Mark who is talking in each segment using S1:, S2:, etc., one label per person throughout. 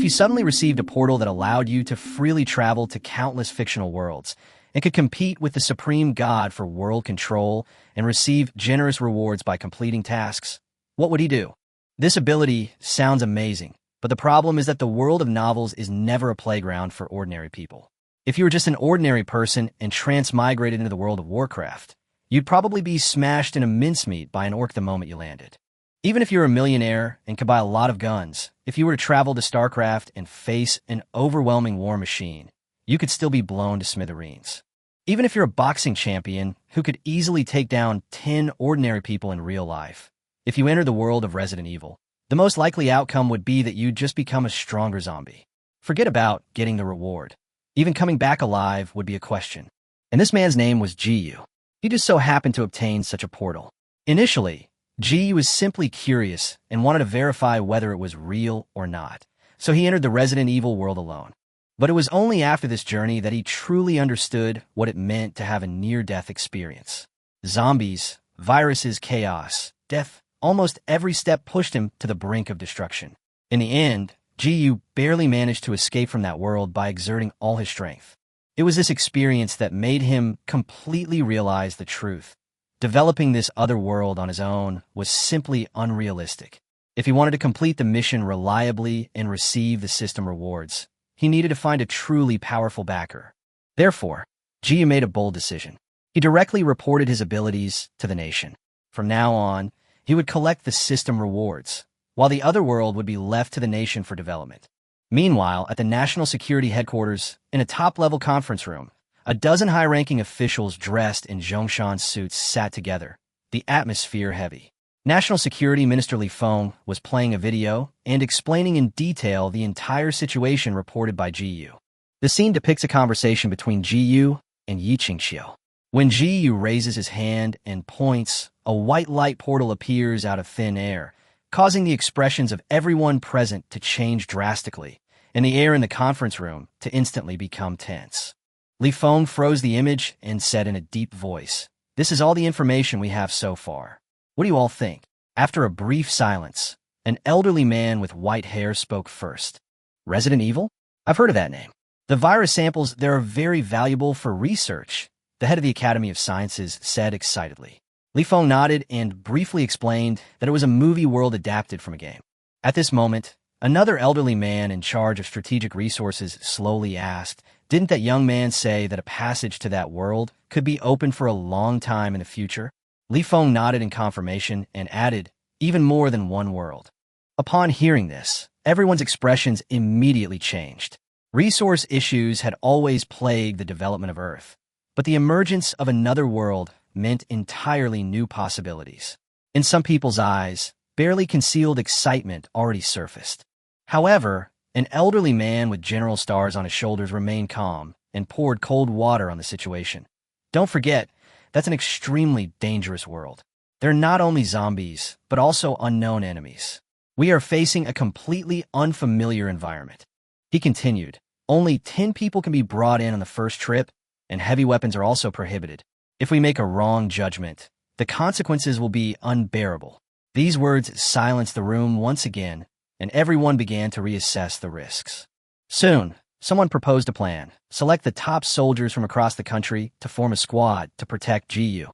S1: you suddenly received a portal that allowed you to freely travel to countless fictional worlds and could compete with the supreme god for world control and receive generous rewards by completing tasks, what would he do? This ability sounds amazing, but the problem is that the world of novels is never a playground for ordinary people. If you were just an ordinary person and transmigrated into the world of Warcraft, you'd probably be smashed in a mincemeat by an orc the moment you landed. Even if you're a millionaire and could buy a lot of guns, if you were to travel to StarCraft and face an overwhelming war machine, you could still be blown to smithereens. Even if you're a boxing champion who could easily take down 10 ordinary people in real life, if you enter the world of Resident Evil, the most likely outcome would be that you'd just become a stronger zombie. Forget about getting the reward. Even coming back alive would be a question. And this man's name was Jiyu. He just so happened to obtain such a portal. Initially, Jiyu was simply curious and wanted to verify whether it was real or not, so he entered the Resident Evil world alone. But it was only after this journey that he truly understood what it meant to have a near-death experience. Zombies, viruses, chaos, death, almost every step pushed him to the brink of destruction. In the end, Jiyu barely managed to escape from that world by exerting all his strength. It was this experience that made him completely realize the truth. Developing this other world on his own was simply unrealistic. If he wanted to complete the mission reliably and receive the system rewards, he needed to find a truly powerful backer. Therefore, Jiyu made a bold decision. He directly reported his abilities to the nation. From now on, he would collect the system rewards, while the other world would be left to the nation for development. Meanwhile, at the National Security Headquarters, in a top-level conference room, a dozen high-ranking officials dressed in Zhongshan suits sat together, the atmosphere heavy. National Security Minister Li Feng was playing a video and explaining in detail the entire situation reported by Jiyu. The scene depicts a conversation between Jiyu and Yi Qingxiu. When Jiyu raises his hand and points, a white light portal appears out of thin air, causing the expressions of everyone present to change drastically, and the air in the conference room to instantly become tense. Li Feng froze the image and said in a deep voice, "This is all the information we have so far. What do you all think?" After a brief silence, an elderly man with white hair spoke first. "Resident Evil? I've heard of that name. The virus samples there are very valuable for research," the head of the Academy of Sciences said excitedly. Li Feng nodded and briefly explained that it was a movie world adapted from a game. At this moment, another elderly man in charge of strategic resources slowly asked, "Didn't that young man say that a passage to that world could be open for a long time in the future?" Li Feng nodded in confirmation and added, "Even more than one world." Upon hearing this, everyone's expressions immediately changed. Resource issues had always plagued the development of Earth, but the emergence of another world meant entirely new possibilities. In some people's eyes, barely concealed excitement already surfaced. However, an elderly man with general stars on his shoulders remained calm and poured cold water on the situation. "Don't forget, that's an extremely dangerous world. They're not only zombies, but also unknown enemies. We are facing a completely unfamiliar environment." He continued, "Only 10 people can be brought in on the first trip, and heavy weapons are also prohibited. If we make a wrong judgment, the consequences will be unbearable." These words silenced the room once again, and everyone began to reassess the risks. Soon, someone proposed a plan: select the top soldiers from across the country to form a squad to protect Jiyu.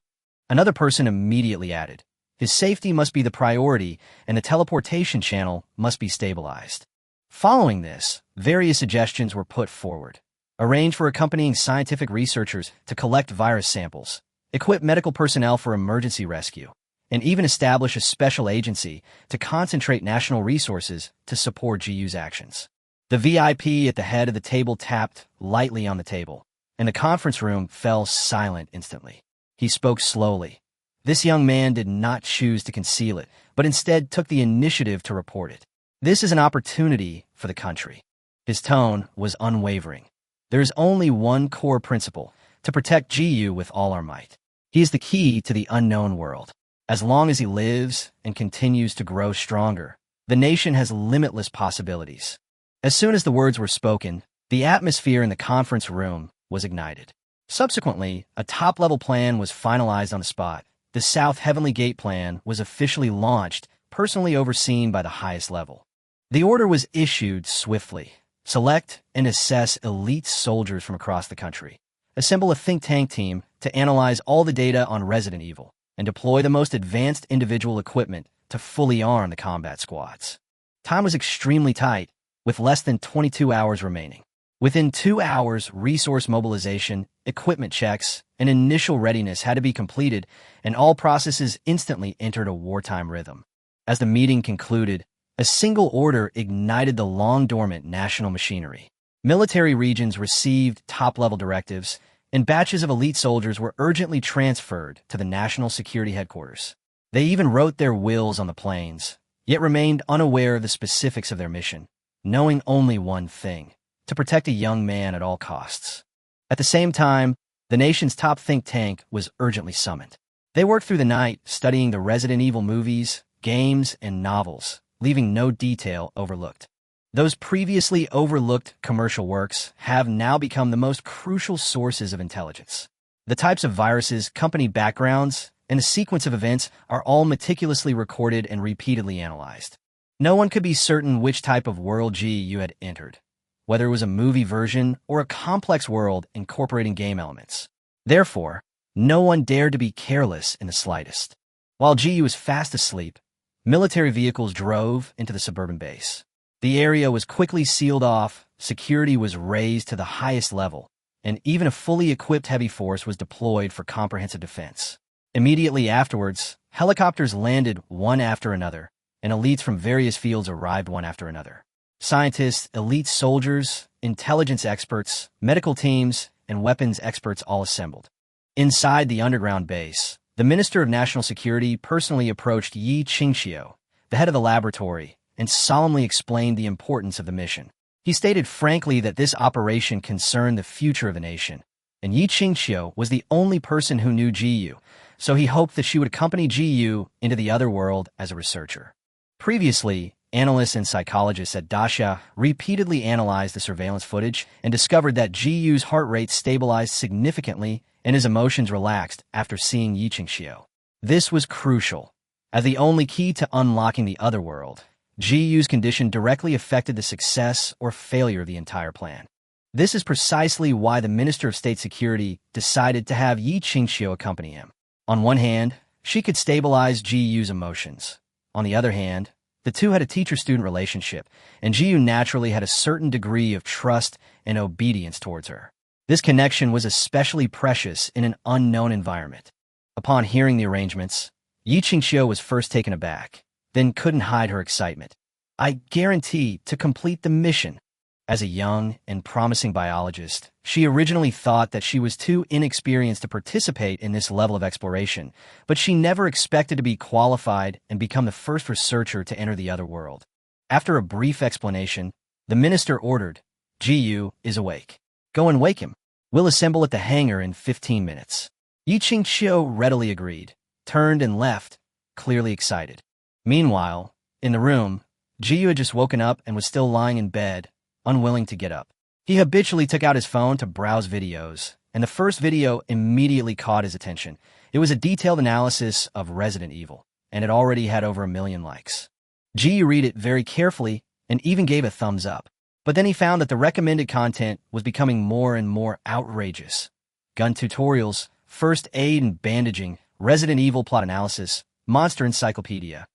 S1: Another person immediately added, "His safety must be the priority, and the teleportation channel must be stabilized." Following this, various suggestions were put forward. Arrange for accompanying scientific researchers to collect virus samples, equip medical personnel for emergency rescue, and even establish a special agency to concentrate national resources to support Jiyu's actions. The VIP at the head of the table tapped lightly on the table, and the conference room fell silent instantly. He spoke slowly. This young man did not choose to conceal it, but instead took the initiative to report it. "This is an opportunity for the country." His tone was unwavering. "There is only one core principle: to protect Jiyu with all our might. He is the key to the unknown world. As long as he lives and continues to grow stronger, the nation has limitless possibilities." As soon as the words were spoken, the atmosphere in the conference room was ignited. Subsequently, a top-level plan was finalized on the spot. The South Heavenly Gate plan was officially launched, personally overseen by the highest level. The order was issued swiftly. Select and assess elite soldiers from across the country. Assemble a think tank team to analyze all the data on Resident Evil and deploy the most advanced individual equipment to fully arm the combat squads. Time was extremely tight, with less than 22 hours remaining. Within 2 hours, resource mobilization, equipment checks, and initial readiness had to be completed, and all processes instantly entered a wartime rhythm. As the meeting concluded, a single order ignited the long-dormant national machinery. Military regions received top-level directives, and batches of elite soldiers were urgently transferred to the National Security Headquarters. They even wrote their wills on the planes, yet remained unaware of the specifics of their mission, knowing only one thing: to protect a young man at all costs. At the same time, the nation's top think tank was urgently summoned. They worked through the night, studying the Resident Evil movies, games, and novels, leaving no detail overlooked. Those previously overlooked commercial works have now become the most crucial sources of intelligence. The types of viruses, company backgrounds, and the sequence of events are all meticulously recorded and repeatedly analyzed. No one could be certain which type of world you had entered, whether it was a movie version or a complex world incorporating game elements. Therefore, no one dared to be careless in the slightest. While GU was fast asleep, military vehicles drove into the suburban base. The area was quickly sealed off, security was raised to the highest level, and even a fully equipped heavy force was deployed for comprehensive defense. Immediately afterwards, helicopters landed one after another, and elites from various fields arrived one after another. Scientists, elite soldiers, intelligence experts, medical teams, and weapons experts all assembled. Inside the underground base, the Minister of National Security personally approached Yi Qingxiu, the head of the laboratory, and solemnly explained the importance of the mission. He stated frankly that this operation concerned the future of the nation, and Yi Qingxiu was the only person who knew GU, so he hoped that she would accompany GU into the other world as a researcher. Previously, analysts and psychologists at Dasha repeatedly analyzed the surveillance footage and discovered that GU's heart rate stabilized significantly and his emotions relaxed after seeing Yi Qingxiu. This was crucial, as the only key to unlocking the other world. GU's condition directly affected the success or failure of the entire plan. This is precisely why the Minister of State Security decided to have Yi Qingxiu accompany him. On one hand, she could stabilize GU's emotions. On the other hand, the two had a teacher-student relationship, and GU naturally had a certain degree of trust and obedience towards her. This connection was especially precious in an unknown environment. Upon hearing the arrangements, Yi Qingxiu was first taken aback, then couldn't hide her excitement. "I guarantee to complete the mission." As a young and promising biologist, she originally thought that she was too inexperienced to participate in this level of exploration, but she never expected to be qualified and become the first researcher to enter the other world. After a brief explanation, the minister ordered, "GU is awake. Go and wake him. We'll assemble at the hangar in 15 minutes." Yi Qingxiu readily agreed, turned and left, clearly excited. Meanwhile, in the room, GU had just woken up and was still lying in bed, unwilling to get up. He habitually took out his phone to browse videos, and the first video immediately caught his attention. It was a detailed analysis of Resident Evil, and it already had over 1 million likes. GU read it very carefully and even gave a thumbs up. But then he found that the recommended content was becoming more and more outrageous. Gun tutorials, first aid and bandaging, Resident Evil plot analysis, monster encyclopedia.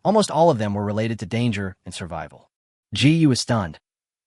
S1: Almost all of them were related to danger and survival. GU was stunned.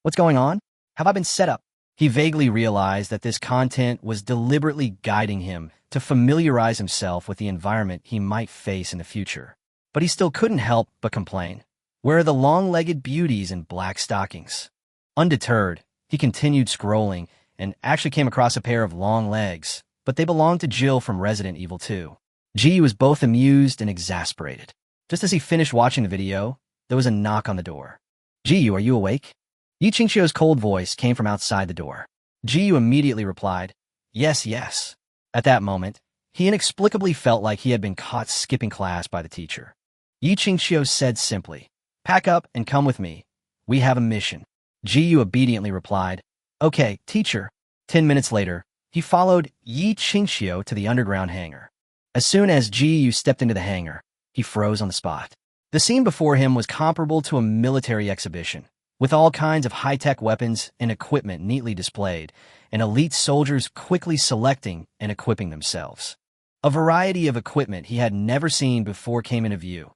S1: What's going on? Have I been set up? He vaguely realized that this content was deliberately guiding him to familiarize himself with the environment he might face in the future. But he still couldn't help but complain. Where are the long-legged beauties in black stockings? Undeterred, he continued scrolling and actually came across a pair of long legs, but they belonged to Jill from Resident Evil 2. G was both amused and exasperated. Just as he finished watching the video, there was a knock on the door. "GU, are you awake?" Yi Qingxiu's cold voice came from outside the door. GU immediately replied, "Yes, yes." At that moment, he inexplicably felt like he had been caught skipping class by the teacher. Yi Qingxiu said simply, "Pack up and come with me. We have a mission." GU obediently replied, "Okay, teacher." 10 minutes later, he followed Yi Qingxiu to the underground hangar. As soon as GU stepped into the hangar, he froze on the spot. The scene before him was comparable to a military exhibition, with all kinds of high-tech weapons and equipment neatly displayed, and elite soldiers quickly selecting and equipping themselves. A variety of equipment he had never seen before came into view.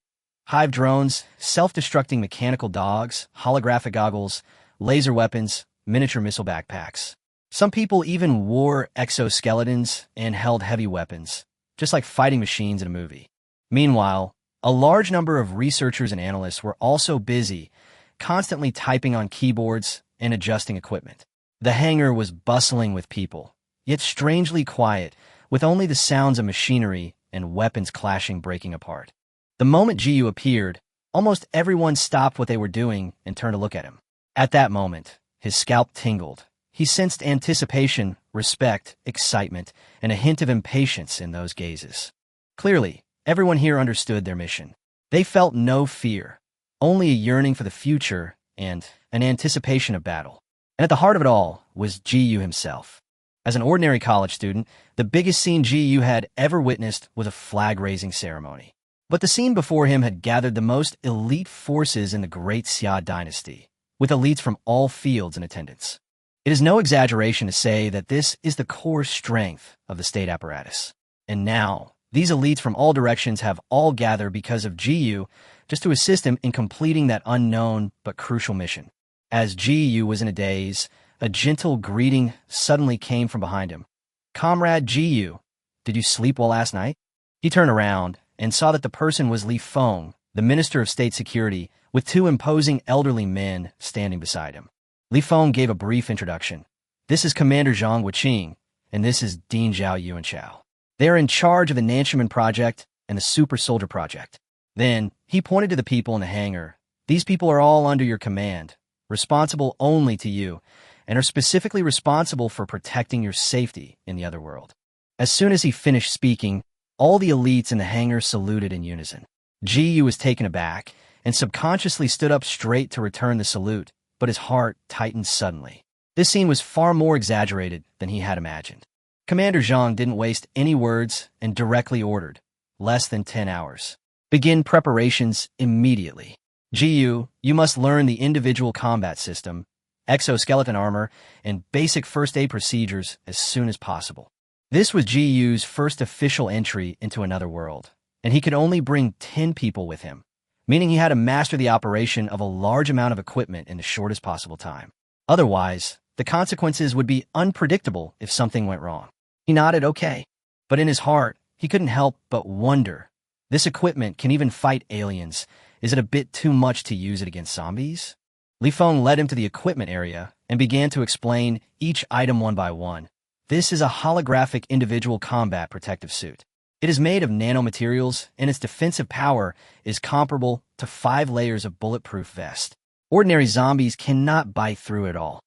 S1: Hive drones, self-destructing mechanical dogs, holographic goggles, laser weapons, miniature missile backpacks. Some people even wore exoskeletons and held heavy weapons, just like fighting machines in a movie. Meanwhile, a large number of researchers and analysts were also busy, constantly typing on keyboards and adjusting equipment. The hangar was bustling with people, yet strangely quiet, with only the sounds of machinery and weapons clashing breaking apart. The moment Jiyu appeared, almost everyone stopped what they were doing and turned to look at him. At that moment, his scalp tingled. He sensed anticipation, respect, excitement, and a hint of impatience in those gazes. Clearly, everyone here understood their mission. They felt no fear, only a yearning for the future and an anticipation of battle. And at the heart of it all was Jiyu himself. As an ordinary college student, the biggest scene Jiyu had ever witnessed was a flag-raising ceremony. But the scene before him had gathered the most elite forces in the Great Xia dynasty, with elites from all fields in attendance. It is no exaggeration to say that this is the core strength of the state apparatus. And now, these elites from all directions have all gathered because of Jiyu, just to assist him in completing that unknown but crucial mission. As Jiyu was in a daze, a gentle greeting suddenly came from behind him. "Comrade Jiyu, did you sleep well last night?" He turned around and saw that the person was Li Feng, the Minister of State Security, with two imposing elderly men standing beside him. Li Feng gave a brief introduction. "This is Commander Zhang Wuqing, and this is Dean Zhao Yuanchao. They are in charge of the Nanshaman Project and the Super Soldier Project." Then, he pointed to the people in the hangar. "These people are all under your command, responsible only to you, and are specifically responsible for protecting your safety in the other world." As soon as he finished speaking, all the elites in the hangar saluted in unison. Jiyu was taken aback and subconsciously stood up straight to return the salute, but his heart tightened suddenly. This scene was far more exaggerated than he had imagined. Commander Zhang didn't waste any words and directly ordered, "Less than 10 hours. Begin preparations immediately. Jiyu, you must learn the individual combat system, exoskeleton armor, and basic first aid procedures as soon as possible." This was Jiyu's first official entry into another world, and he could only bring 10 people with him, meaning he had to master the operation of a large amount of equipment in the shortest possible time. Otherwise, the consequences would be unpredictable if something went wrong. He nodded okay, but in his heart, he couldn't help but wonder, this equipment can even fight aliens. Is it a bit too much to use it against zombies? Li Feng led him to the equipment area and began to explain each item one by one. This is a holographic individual combat protective suit. It is made of nanomaterials, and its defensive power is comparable to 5 layers of bulletproof vest. Ordinary zombies cannot bite through it all.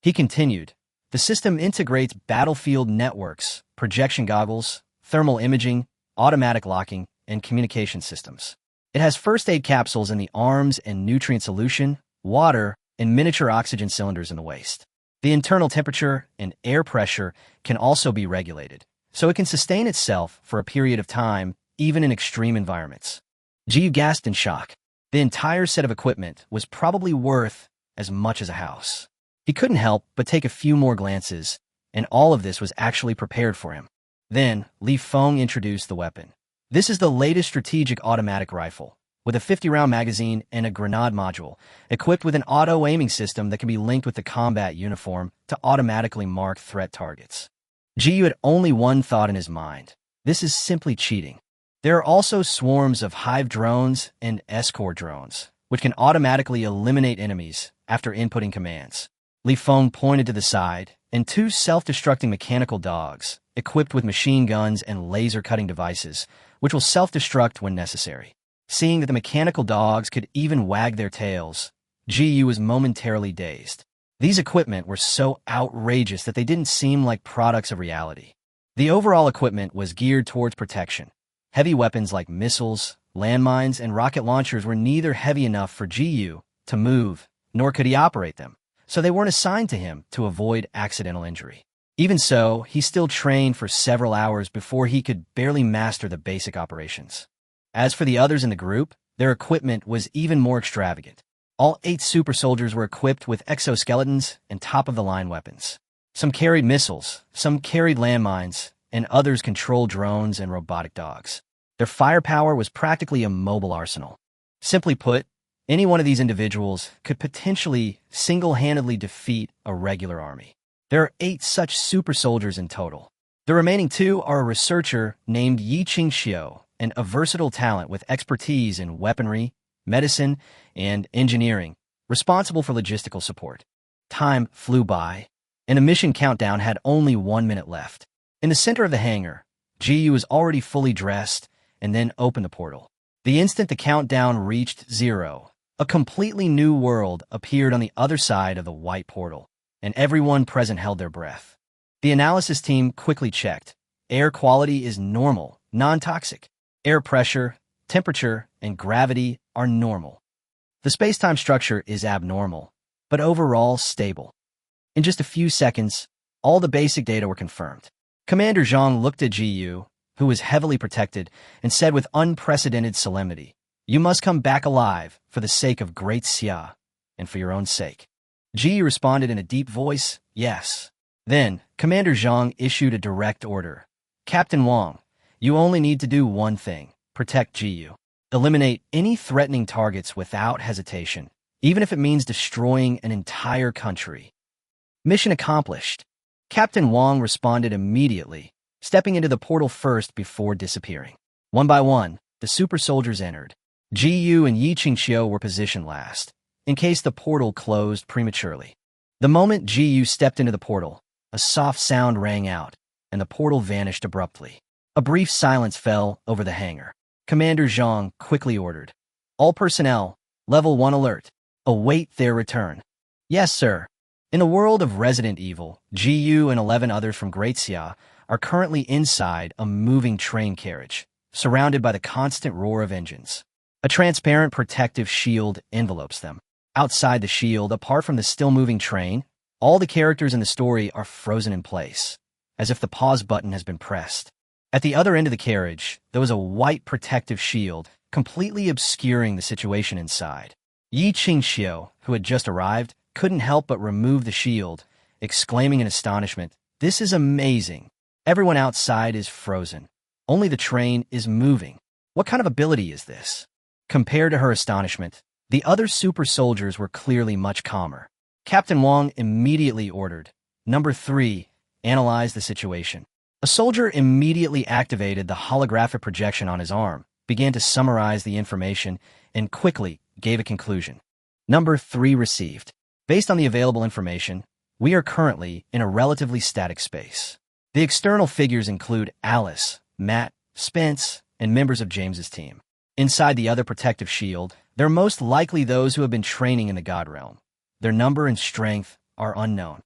S1: He continued, "The system integrates battlefield networks, projection goggles, thermal imaging, automatic locking, and communication systems. It has first aid capsules in the arms and nutrient solution, water, and miniature oxygen cylinders in the waist. The internal temperature and air pressure can also be regulated, so it can sustain itself for a period of time, even in extreme environments." Jiyu gasped in shock. The entire set of equipment was probably worth as much as a house. He couldn't help but take a few more glances, and all of this was actually prepared for him. Then, Li Feng introduced the weapon. This is the latest strategic automatic rifle, with a 50-round magazine and a grenade module, equipped with an auto-aiming system that can be linked with the combat uniform to automatically mark threat targets. Jiyu had only one thought in his mind. This is simply cheating. There are also swarms of hive drones and escort drones, which can automatically eliminate enemies after inputting commands. Li Feng pointed to the side, and 2 self-destructing mechanical dogs, equipped with machine guns and laser-cutting devices, which will self-destruct when necessary. Seeing that the mechanical dogs could even wag their tails, Jiyu was momentarily dazed. These equipment were so outrageous that they didn't seem like products of reality. The overall equipment was geared towards protection. Heavy weapons like missiles, landmines, and rocket launchers were neither heavy enough for Jiyu to move, nor could he operate them, so they weren't assigned to him to avoid accidental injury. Even so, he still trained for several hours before he could barely master the basic operations. As for the others in the group, Their equipment was even more extravagant. All 8 super soldiers were equipped with exoskeletons and top-of-the-line weapons. Some carried missiles, some carried landmines, and others controlled drones and robotic dogs. Their firepower was practically a mobile arsenal. Simply put, any one of these individuals could potentially single-handedly defeat a regular army. There are 8 such super soldiers in total. The remaining 2 are a researcher named Yi Qingxiu and a versatile talent with expertise in weaponry, medicine, and engineering, responsible for logistical support. Time flew by, and the mission countdown had only 1 minute left. In the center of the hangar, Jiyu was already fully dressed and then opened the portal. The instant the countdown reached 0, a completely new world appeared on the other side of the white portal, and everyone present held their breath. The analysis team quickly checked. Air quality is normal, non-toxic. Air pressure, temperature, and gravity are normal. The space-time structure is abnormal, but overall stable. In just a few seconds, all the basic data were confirmed. Commander Zhang looked at Ji Yu, who was heavily protected, and said with unprecedented solemnity, "You must come back alive for the sake of Great Xia, and for your own sake." Ji Yu responded in a deep voice, "Yes." Then, Commander Zhang issued a direct order. "Captain Wang, you only need to do one thing. Protect Ji Yu. Eliminate any threatening targets without hesitation, even if it means destroying an entire country." Mission accomplished. Captain Wang responded immediately, stepping into the portal first before disappearing. One by one, the super soldiers entered. Ji Yu and Yi Qingxiu were positioned last, in case the portal closed prematurely. The moment Ji Yu stepped into the portal, a soft sound rang out, and the portal vanished abruptly. A brief silence fell over the hangar. Commander Zhang quickly ordered, "All personnel, level 1 alert. Await their return." "Yes, sir." In the world of Resident Evil, Ji Yu and 11 others from Great Xia are currently inside a moving train carriage, surrounded by the constant roar of engines. A transparent protective shield envelopes them. Outside the shield, apart from the still-moving train, all the characters in the story are frozen in place, as if the pause button has been pressed. At the other end of the carriage, there was a white protective shield, completely obscuring the situation inside. Yi Qingxiu, who had just arrived, couldn't help but remove the shield, exclaiming in astonishment, "This is amazing. Everyone outside is frozen. Only the train is moving. What kind of ability is this?" Compared to her astonishment, the other super soldiers were clearly much calmer. Captain Wang immediately ordered, "Number 3, analyze the situation." A soldier immediately activated the holographic projection on his arm, began to summarize the information, and quickly gave a conclusion. Number 3 received. Based on the available information, we are currently in a relatively static space. The external figures include Alice, Matt, Spence, and members of James's team. Inside the other protective shield, they're most likely those who have been training in the God Realm. Their number and strength are unknown.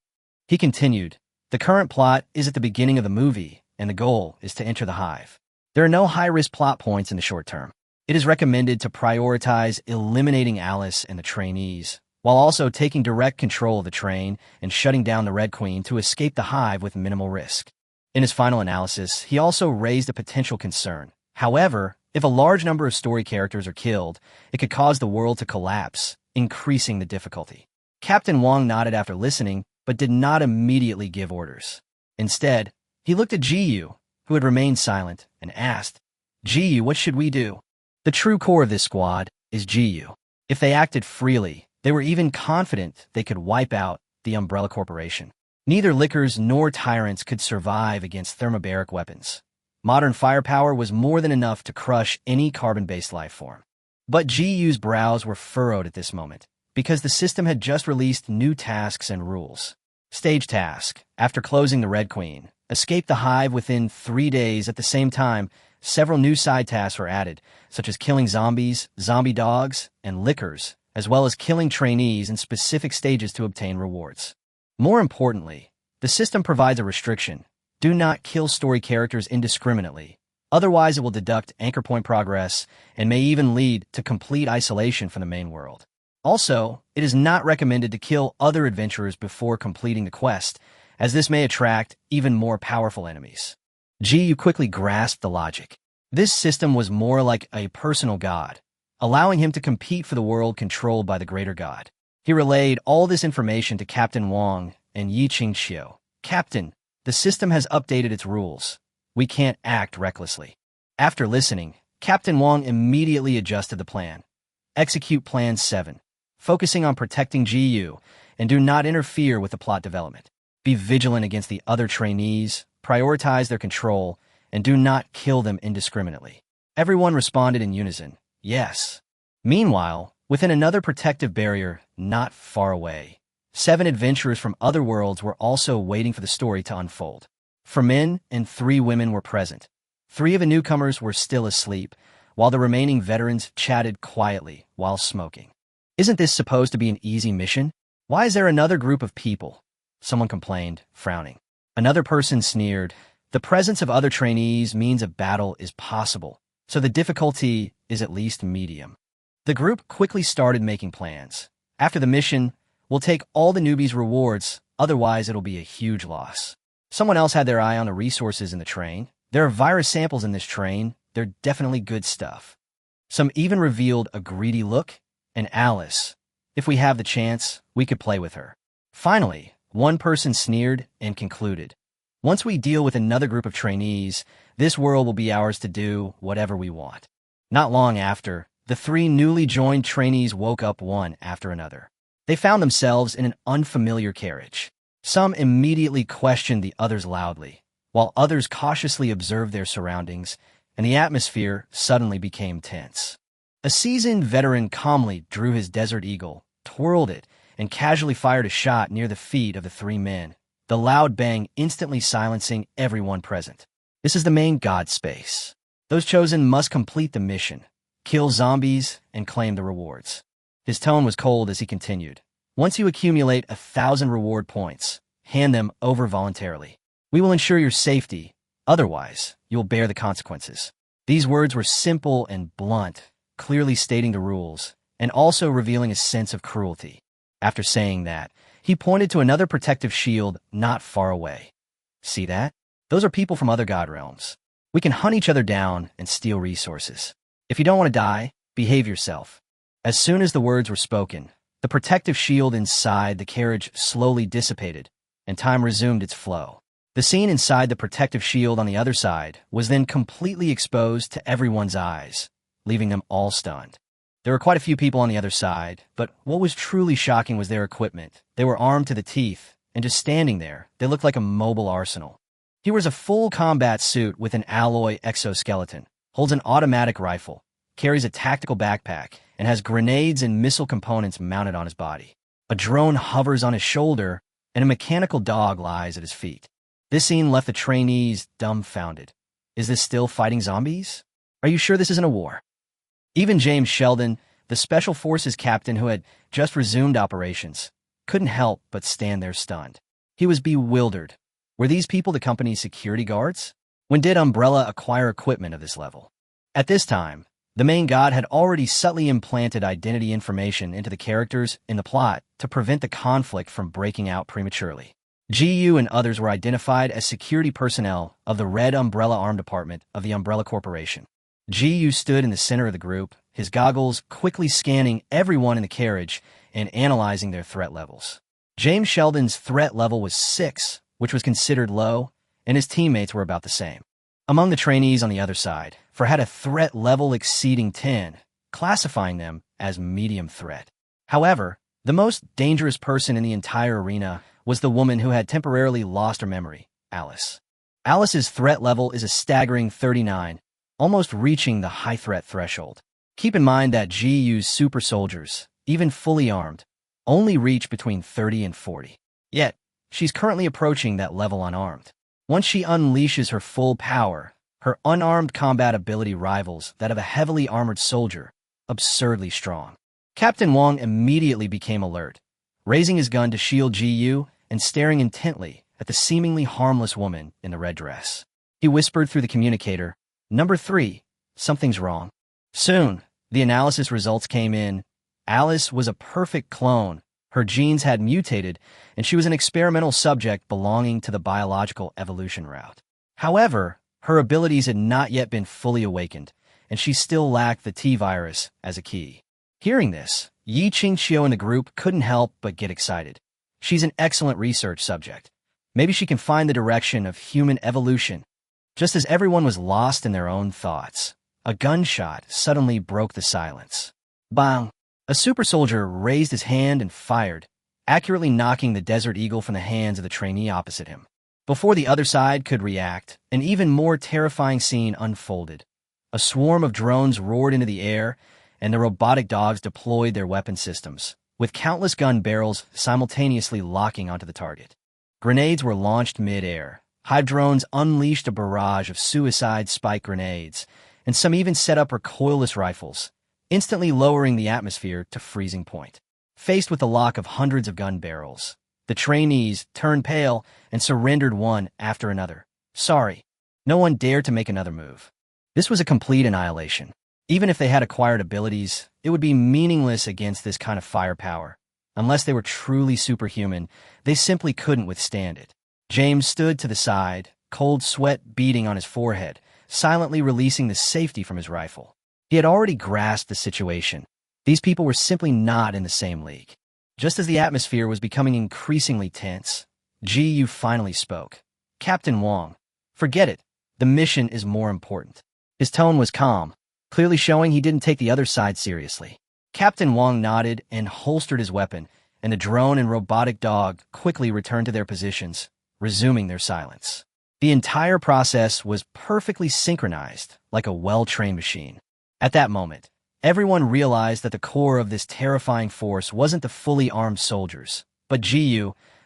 S1: He continued, "The current plot is at the beginning of the movie, and the goal is to enter the hive. There are no high-risk plot points in the short term. It is recommended to prioritize eliminating Alice and the trainees, while also taking direct control of the train and shutting down the Red Queen to escape the hive with minimal risk." In his final analysis, he also raised a potential concern. However, if a large number of story characters are killed, it could cause the world to collapse, increasing the difficulty. Captain Wang nodded after listening, but did not immediately give orders. Instead, he looked at Ji Yu, who had remained silent, and asked, "Ji Yu, what should we do?" The true core of this squad is Ji Yu. If they acted freely, they were even confident they could wipe out the Umbrella Corporation. Neither lickers nor tyrants could survive against thermobaric weapons. Modern firepower was more than enough to crush any carbon-based life form. But Ji Yu's brows were furrowed at this moment, because the system had just released new tasks and rules. Stage task: after closing the Red Queen, escape the hive within 3 days. At the same time, several new side tasks were added, such as killing zombies, zombie dogs, and lickers, as well as killing trainees in specific stages to obtain rewards. More importantly, the system provides a restriction: do not kill story characters indiscriminately, otherwise it will deduct anchor point progress and may even lead to complete isolation from the main world. Also, it is not recommended to kill other adventurers before completing the quest, as this may attract even more powerful enemies. Ji Yu quickly grasped the logic. This system was more like a personal god, allowing him to compete for the world controlled by the greater god. He relayed all this information to Captain Wang and Yi Qingqiu. Captain, the system has updated its rules. We can't act recklessly. After listening, Captain Wang immediately adjusted the plan. Execute Plan 7, focusing on protecting GU, and do not interfere with the plot development. Be vigilant against the other trainees, prioritize their control, and do not kill them indiscriminately. Everyone responded in unison, yes. Meanwhile, within another protective barrier not far away, 7 adventurers from other worlds were also waiting for the story to unfold. 4 men and 3 women were present. 3 of the newcomers were still asleep, while the remaining veterans chatted quietly while smoking. Isn't this supposed to be an easy mission? Why is there another group of people? Someone complained, frowning. Another person sneered. The presence of other trainees means a battle is possible, so the difficulty is at least medium. The group quickly started making plans. After the mission, we'll take all the newbies' rewards, otherwise it'll be a huge loss. Someone else had their eye on the resources in the train. There are virus samples in this train. They're definitely good stuff. Some even revealed a greedy look, and Alice. If we have the chance, we could play with her. Finally, one person sneered and concluded. Once we deal with another group of trainees, this world will be ours to do whatever we want. Not long after, the 3 newly joined trainees woke up one after another. They found themselves in an unfamiliar carriage. Some immediately questioned the others loudly, while others cautiously observed their surroundings, and the atmosphere suddenly became tense. A seasoned veteran calmly drew his Desert Eagle, twirled it, and casually fired a shot near the feet of the 3 men, the loud bang instantly silencing everyone present. This is the main god space. Those chosen must complete the mission, kill zombies, and claim the rewards. His tone was cold as he continued. Once you accumulate 1,000 reward points, hand them over voluntarily. We will ensure your safety, otherwise, you will bear the consequences. These words were simple and blunt, clearly stating the rules, and also revealing a sense of cruelty. After saying that, he pointed to another protective shield not far away. See that? Those are people from other god realms. We can hunt each other down and steal resources. If you don't want to die, behave yourself. As soon as the words were spoken, the protective shield inside the carriage slowly dissipated, and time resumed its flow. The scene inside the protective shield on the other side was then completely exposed to everyone's eyes, leaving them all stunned. There were quite a few people on the other side, but what was truly shocking was their equipment. They were armed to the teeth, and just standing there, they looked like a mobile arsenal. He wears a full combat suit with an alloy exoskeleton, holds an automatic rifle, carries a tactical backpack, and has grenades and missile components mounted on his body. A drone hovers on his shoulder, and a mechanical dog lies at his feet. This scene left the trainees dumbfounded. Is this still fighting zombies? Are you sure this isn't a war? Even James Sheldon, the Special Forces captain who had just resumed operations, couldn't help but stand there stunned. He was bewildered. Were these people the company's security guards? When did Umbrella acquire equipment of this level? At this time, the main god had already subtly implanted identity information into the characters in the plot to prevent the conflict from breaking out prematurely. GU and others were identified as security personnel of the Red Umbrella Arm Department of the Umbrella Corporation. GU stood in the center of the group, his goggles quickly scanning everyone in the carriage and analyzing their threat levels. James Sheldon's threat level was 6, which was considered low, and his teammates were about the same. Among the trainees on the other side, for had a threat level exceeding 10, classifying them as medium threat. However, the most dangerous person in the entire arena was the woman who had temporarily lost her memory, Alice. Alice's threat level is a staggering 39, almost reaching the high threat threshold. Keep in mind that GU's super soldiers, even fully armed, only reach between 30 and 40. Yet, she's currently approaching that level unarmed. Once she unleashes her full power, her unarmed combat ability rivals that of a heavily armored soldier, absurdly strong. Captain Wang immediately became alert, raising his gun to shield GU and staring intently at the seemingly harmless woman in the red dress. He whispered through the communicator, "Number 3, something's wrong." Soon, the analysis results came in. Alice was a perfect clone. Her genes had mutated, and she was an experimental subject belonging to the biological evolution route. However, her abilities had not yet been fully awakened, and she still lacked the T-virus as a key. Hearing this, Yi Qingqiu and the group couldn't help but get excited. She's an excellent research subject. Maybe she can find the direction of human evolution. Just as everyone was lost in their own thoughts, a gunshot suddenly broke the silence. Bang! A super soldier raised his hand and fired, accurately knocking the Desert Eagle from the hands of the trainee opposite him. Before the other side could react, an even more terrifying scene unfolded. A swarm of drones roared into the air, and the robotic dogs deployed their weapon systems, with countless gun barrels simultaneously locking onto the target. Grenades were launched mid-air. Hive drones unleashed a barrage of suicide spike grenades, and some even set up recoilless rifles, instantly lowering the atmosphere to freezing point. Faced with the lock of hundreds of gun barrels, the trainees turned pale and surrendered one after another. Sorry, no one dared to make another move. This was a complete annihilation. Even if they had acquired abilities, it would be meaningless against this kind of firepower. Unless they were truly superhuman, they simply couldn't withstand it. James stood to the side, cold sweat beading on his forehead, silently releasing the safety from his rifle. He had already grasped the situation. These people were simply not in the same league. Just as the atmosphere was becoming increasingly tense, Ji finally spoke. Captain Wang, forget it. The mission is more important. His tone was calm, clearly showing he didn't take the other side seriously. Captain Wang nodded and holstered his weapon, and the drone and robotic dog quickly returned to their positions, resuming their silence. The entire process was perfectly synchronized, like a well-trained machine. At that moment, everyone realized that the core of this terrifying force wasn't the fully armed soldiers, but Ji,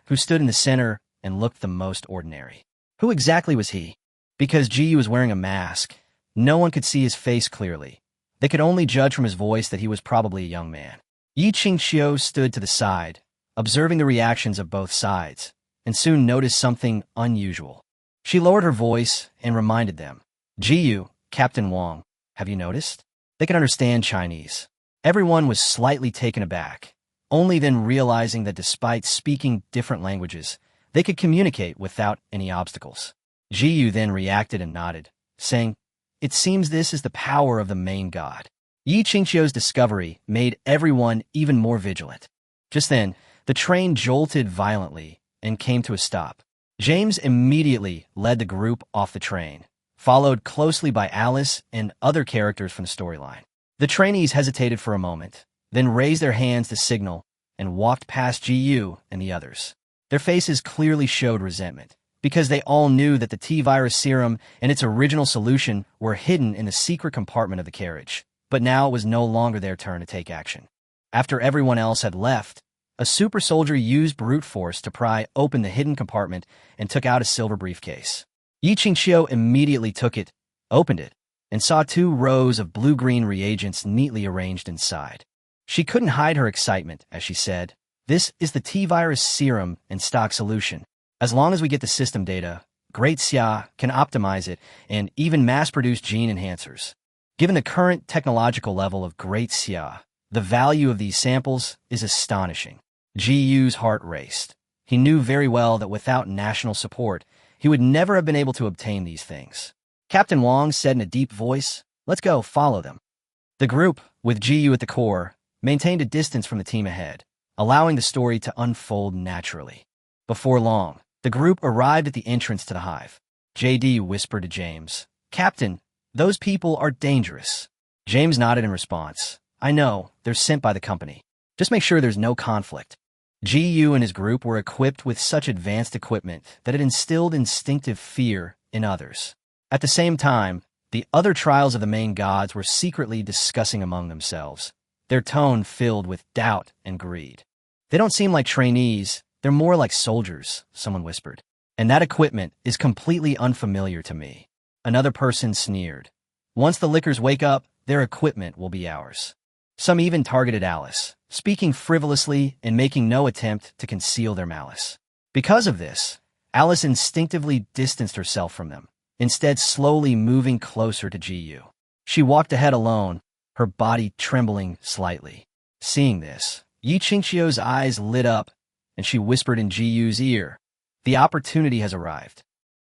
S1: who stood in the center and looked the most ordinary. Who exactly was he? Because Ji was wearing a mask, no one could see his face clearly. They could only judge from his voice that he was probably a young man. Yi Qingqiu stood to the side, observing the reactions of both sides, and soon noticed something unusual. She lowered her voice and reminded them, Ji, Captain Wang, have you noticed? They could understand Chinese. Everyone was slightly taken aback, only then realizing that despite speaking different languages, they could communicate without any obstacles. Ji then reacted and nodded, saying, it seems this is the power of the main god. Yi Qingqiu's discovery made everyone even more vigilant. Just then, the train jolted violently and came to a stop. James immediately led the group off the train, followed closely by Alice and other characters from the storyline. The trainees hesitated for a moment, then raised their hands to signal and walked past Ji and the others. Their faces clearly showed resentment, because they all knew that the T-virus serum and its original solution were hidden in the secret compartment of the carriage. But now it was no longer their turn to take action. After everyone else had left, a super soldier used brute force to pry open the hidden compartment and took out a silver briefcase. Yi Qingqiu immediately took it, opened it, and saw 2 rows of blue-green reagents neatly arranged inside. She couldn't hide her excitement as she said, this is the T-virus serum and stock solution. As long as we get the system data, Great Xia can optimize it and even mass-produce gene enhancers. Given the current technological level of Great Xia, the value of these samples is astonishing. Ji's heart raced. He knew very well that without national support, he would never have been able to obtain these things. Captain Wang said in a deep voice, let's go, follow them. The group, with Ji at the core, maintained a distance from the team ahead, allowing the story to unfold naturally. Before long, the group arrived at the entrance to the hive. JD whispered to James, Captain, those people are dangerous. James nodded in response. I know, they're sent by the company. Just make sure there's no conflict. Ji and his group were equipped with such advanced equipment that it instilled instinctive fear in others. At the same time, the other trials of the main gods were secretly discussing among themselves, their tone filled with doubt and greed. They don't seem like trainees, they're more like soldiers, someone whispered. And that equipment is completely unfamiliar to me. Another person sneered. Once the lickers wake up, their equipment will be ours. Some even targeted Alice, speaking frivolously and making no attempt to conceal their malice. Because of this, Alice instinctively distanced herself from them, instead slowly moving closer to Ji. She walked ahead alone, her body trembling slightly. Seeing this, Yi Qingqiu's eyes lit up, and she whispered in Ji's ear, the opportunity has arrived.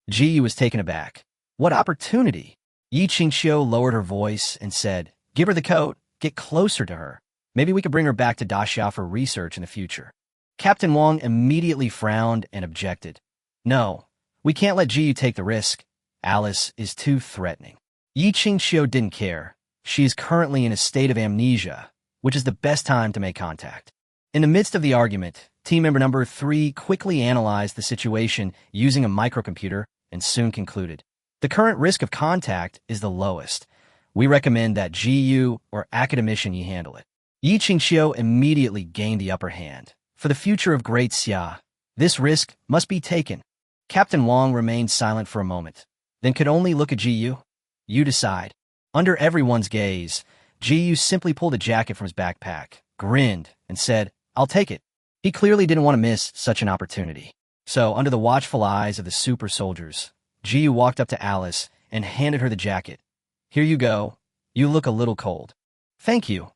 S1: Ji was taken aback. What opportunity? Yi Qingxiu lowered her voice and said, "Give her the coat. Get closer to her. Maybe we could bring her back to Daxia for research in the future." Captain Wang immediately frowned and objected. "No, we can't let Jiyu take the risk. Alice is too threatening." Yi Qingxiu didn't care. She is currently in a state of amnesia, which is the best time to make contact. In the midst of the argument, team member number 3 quickly analyzed the situation using a microcomputer and soon concluded, "The current risk of contact is the lowest. We recommend that GU or academician you handle it." Yi Qingxiu immediately gained the upper hand. For the future of Great Xia, this risk must be taken. Captain Wang remained silent for a moment, then could only look at GU. "You decide." Under everyone's gaze, GU simply pulled a jacket from his backpack, grinned, and said, "I'll take it." He clearly didn't want to miss such an opportunity. So, under the watchful eyes of the super soldiers, GU walked up to Alice and handed her the jacket. "Here you go. You look a little cold." "Thank you."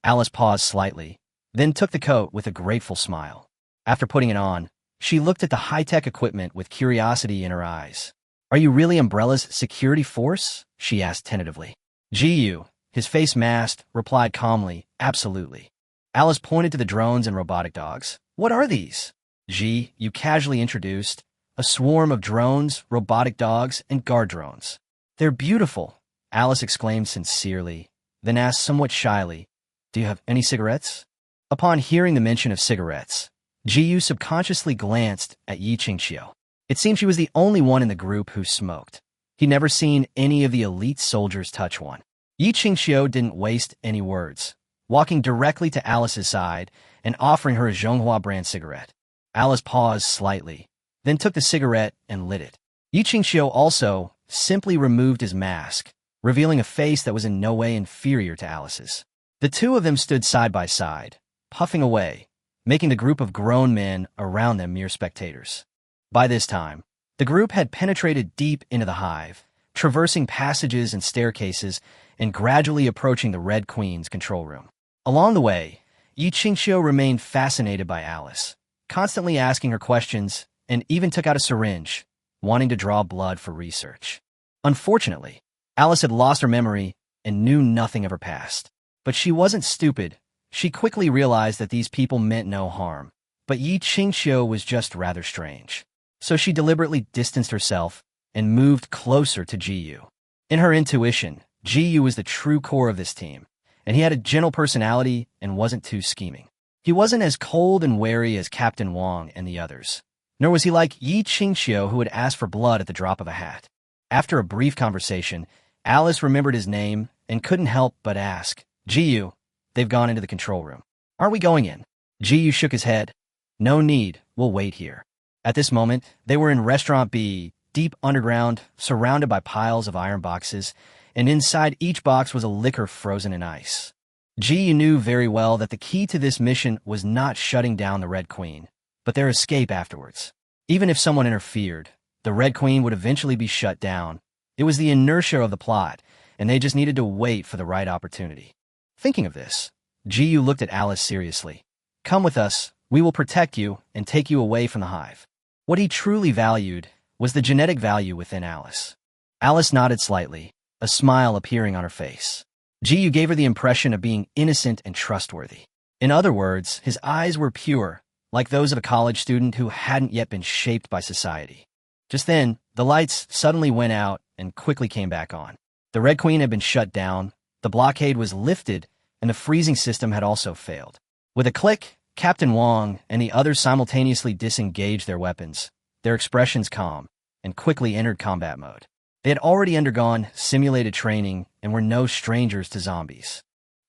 S1: Alice paused slightly, then took the coat with a grateful smile. After putting it on, she looked at the high-tech equipment with curiosity in her eyes. "Are you really Umbrella's security force?" she asked tentatively. GU, his face masked, replied calmly, "Absolutely." Alice pointed to the drones and robotic dogs. "What are these?" "You casually introduced a swarm of drones, robotic dogs, and guard drones. They're beautiful," Alice exclaimed sincerely, then asked somewhat shyly, "Do you have any cigarettes?" Upon hearing the mention of cigarettes, GU subconsciously glanced at Yi Qingxiu. It seemed she was the only one in the group who smoked. He'd never seen any of the elite soldiers touch one. Yi Qingxiu didn't waste any words, walking directly to Alice's side and offering her a Zhonghua brand cigarette. Alice paused slightly, then took the cigarette and lit it. Yi Qingxiu also simply removed his mask, revealing a face that was in no way inferior to Alice's. The two of them stood side by side, puffing away, making the group of grown men around them mere spectators. By this time, the group had penetrated deep into the hive, traversing passages and staircases, and gradually approaching the Red Queen's control room. Along the way, Yi Qingxiu remained fascinated by Alice, constantly asking her questions, and even took out a syringe, wanting to draw blood for research. Unfortunately, Alice had lost her memory and knew nothing of her past. But she wasn't stupid. She quickly realized that these people meant no harm, but Yi Qingxiu was just rather strange. So she deliberately distanced herself and moved closer to GU. In her intuition, GU was the true core of this team, and he had a gentle personality and wasn't too scheming. He wasn't as cold and wary as Captain Wang and the others, nor was he like Yi Qingxiu who would ask for blood at the drop of a hat. After a brief conversation, Alice remembered his name and couldn't help but ask, "GU, they've gone into the control room. Are we going in?" GU shook his head. "No need, we'll wait here." At this moment, they were in Restaurant B, deep underground, surrounded by piles of iron boxes, and inside each box was a liquor frozen in ice. GU knew very well that the key to this mission was not shutting down the Red Queen, but their escape afterwards. Even if someone interfered, the Red Queen would eventually be shut down. It was the inertia of the plot, and they just needed to wait for the right opportunity. Thinking of this, GU looked at Alice seriously. "Come with us, we will protect you and take you away from the hive." What he truly valued was the genetic value within Alice. Alice nodded slightly, a smile appearing on her face. GU gave her the impression of being innocent and trustworthy. In other words, his eyes were pure, like those of a college student who hadn't yet been shaped by society. Just then, the lights suddenly went out and quickly came back on. The Red Queen had been shut down, the blockade was lifted, and the freezing system had also failed. With a click, Captain Wang and the others simultaneously disengaged their weapons, their expressions calm, and quickly entered combat mode. They had already undergone simulated training and were no strangers to zombies.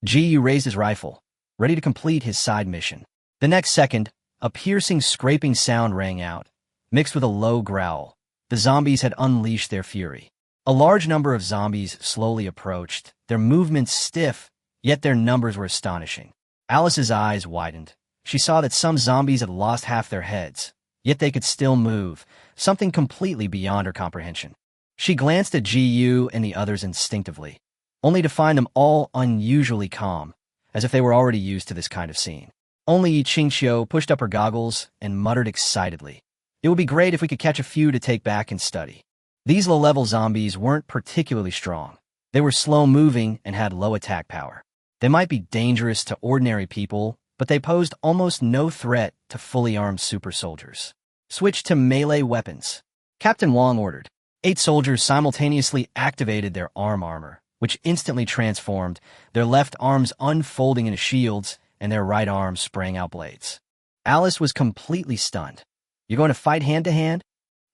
S1: GU raised his rifle, ready to complete his side mission. The next second, a piercing scraping sound rang out, mixed with a low growl. The zombies had unleashed their fury. A large number of zombies slowly approached, their movements stiff, yet their numbers were astonishing. Alice's eyes widened. She saw that some zombies had lost half their heads, yet they could still move, something completely beyond her comprehension. She glanced at GU and the others instinctively, only to find them all unusually calm, as if they were already used to this kind of scene. Only Yi Qingxiu pushed up her goggles and muttered excitedly, "It would be great if we could catch a few to take back and study." These low-level zombies weren't particularly strong. They were slow-moving and had low attack power. They might be dangerous to ordinary people, but they posed almost no threat to fully armed super soldiers. Switch to melee weapons. Captain Wong ordered. 8 soldiers simultaneously activated their arm armor, which instantly transformed, their left arms unfolding into shields and their right arms spraying out blades. Alice was completely stunned. "You're going to fight hand-to-hand?"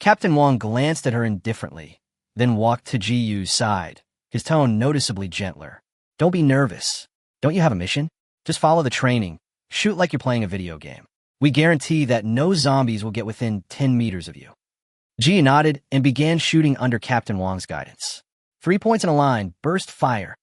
S1: Captain Wong glanced at her indifferently, then walked to Ji Yu's side, his tone noticeably gentler. "Don't be nervous. Don't you have a mission? Just follow the training. Shoot like you're playing a video game. We guarantee that no zombies will get within 10 meters of you." Ji nodded and began shooting under Captain Wong's guidance. 3 points in a line, burst fire.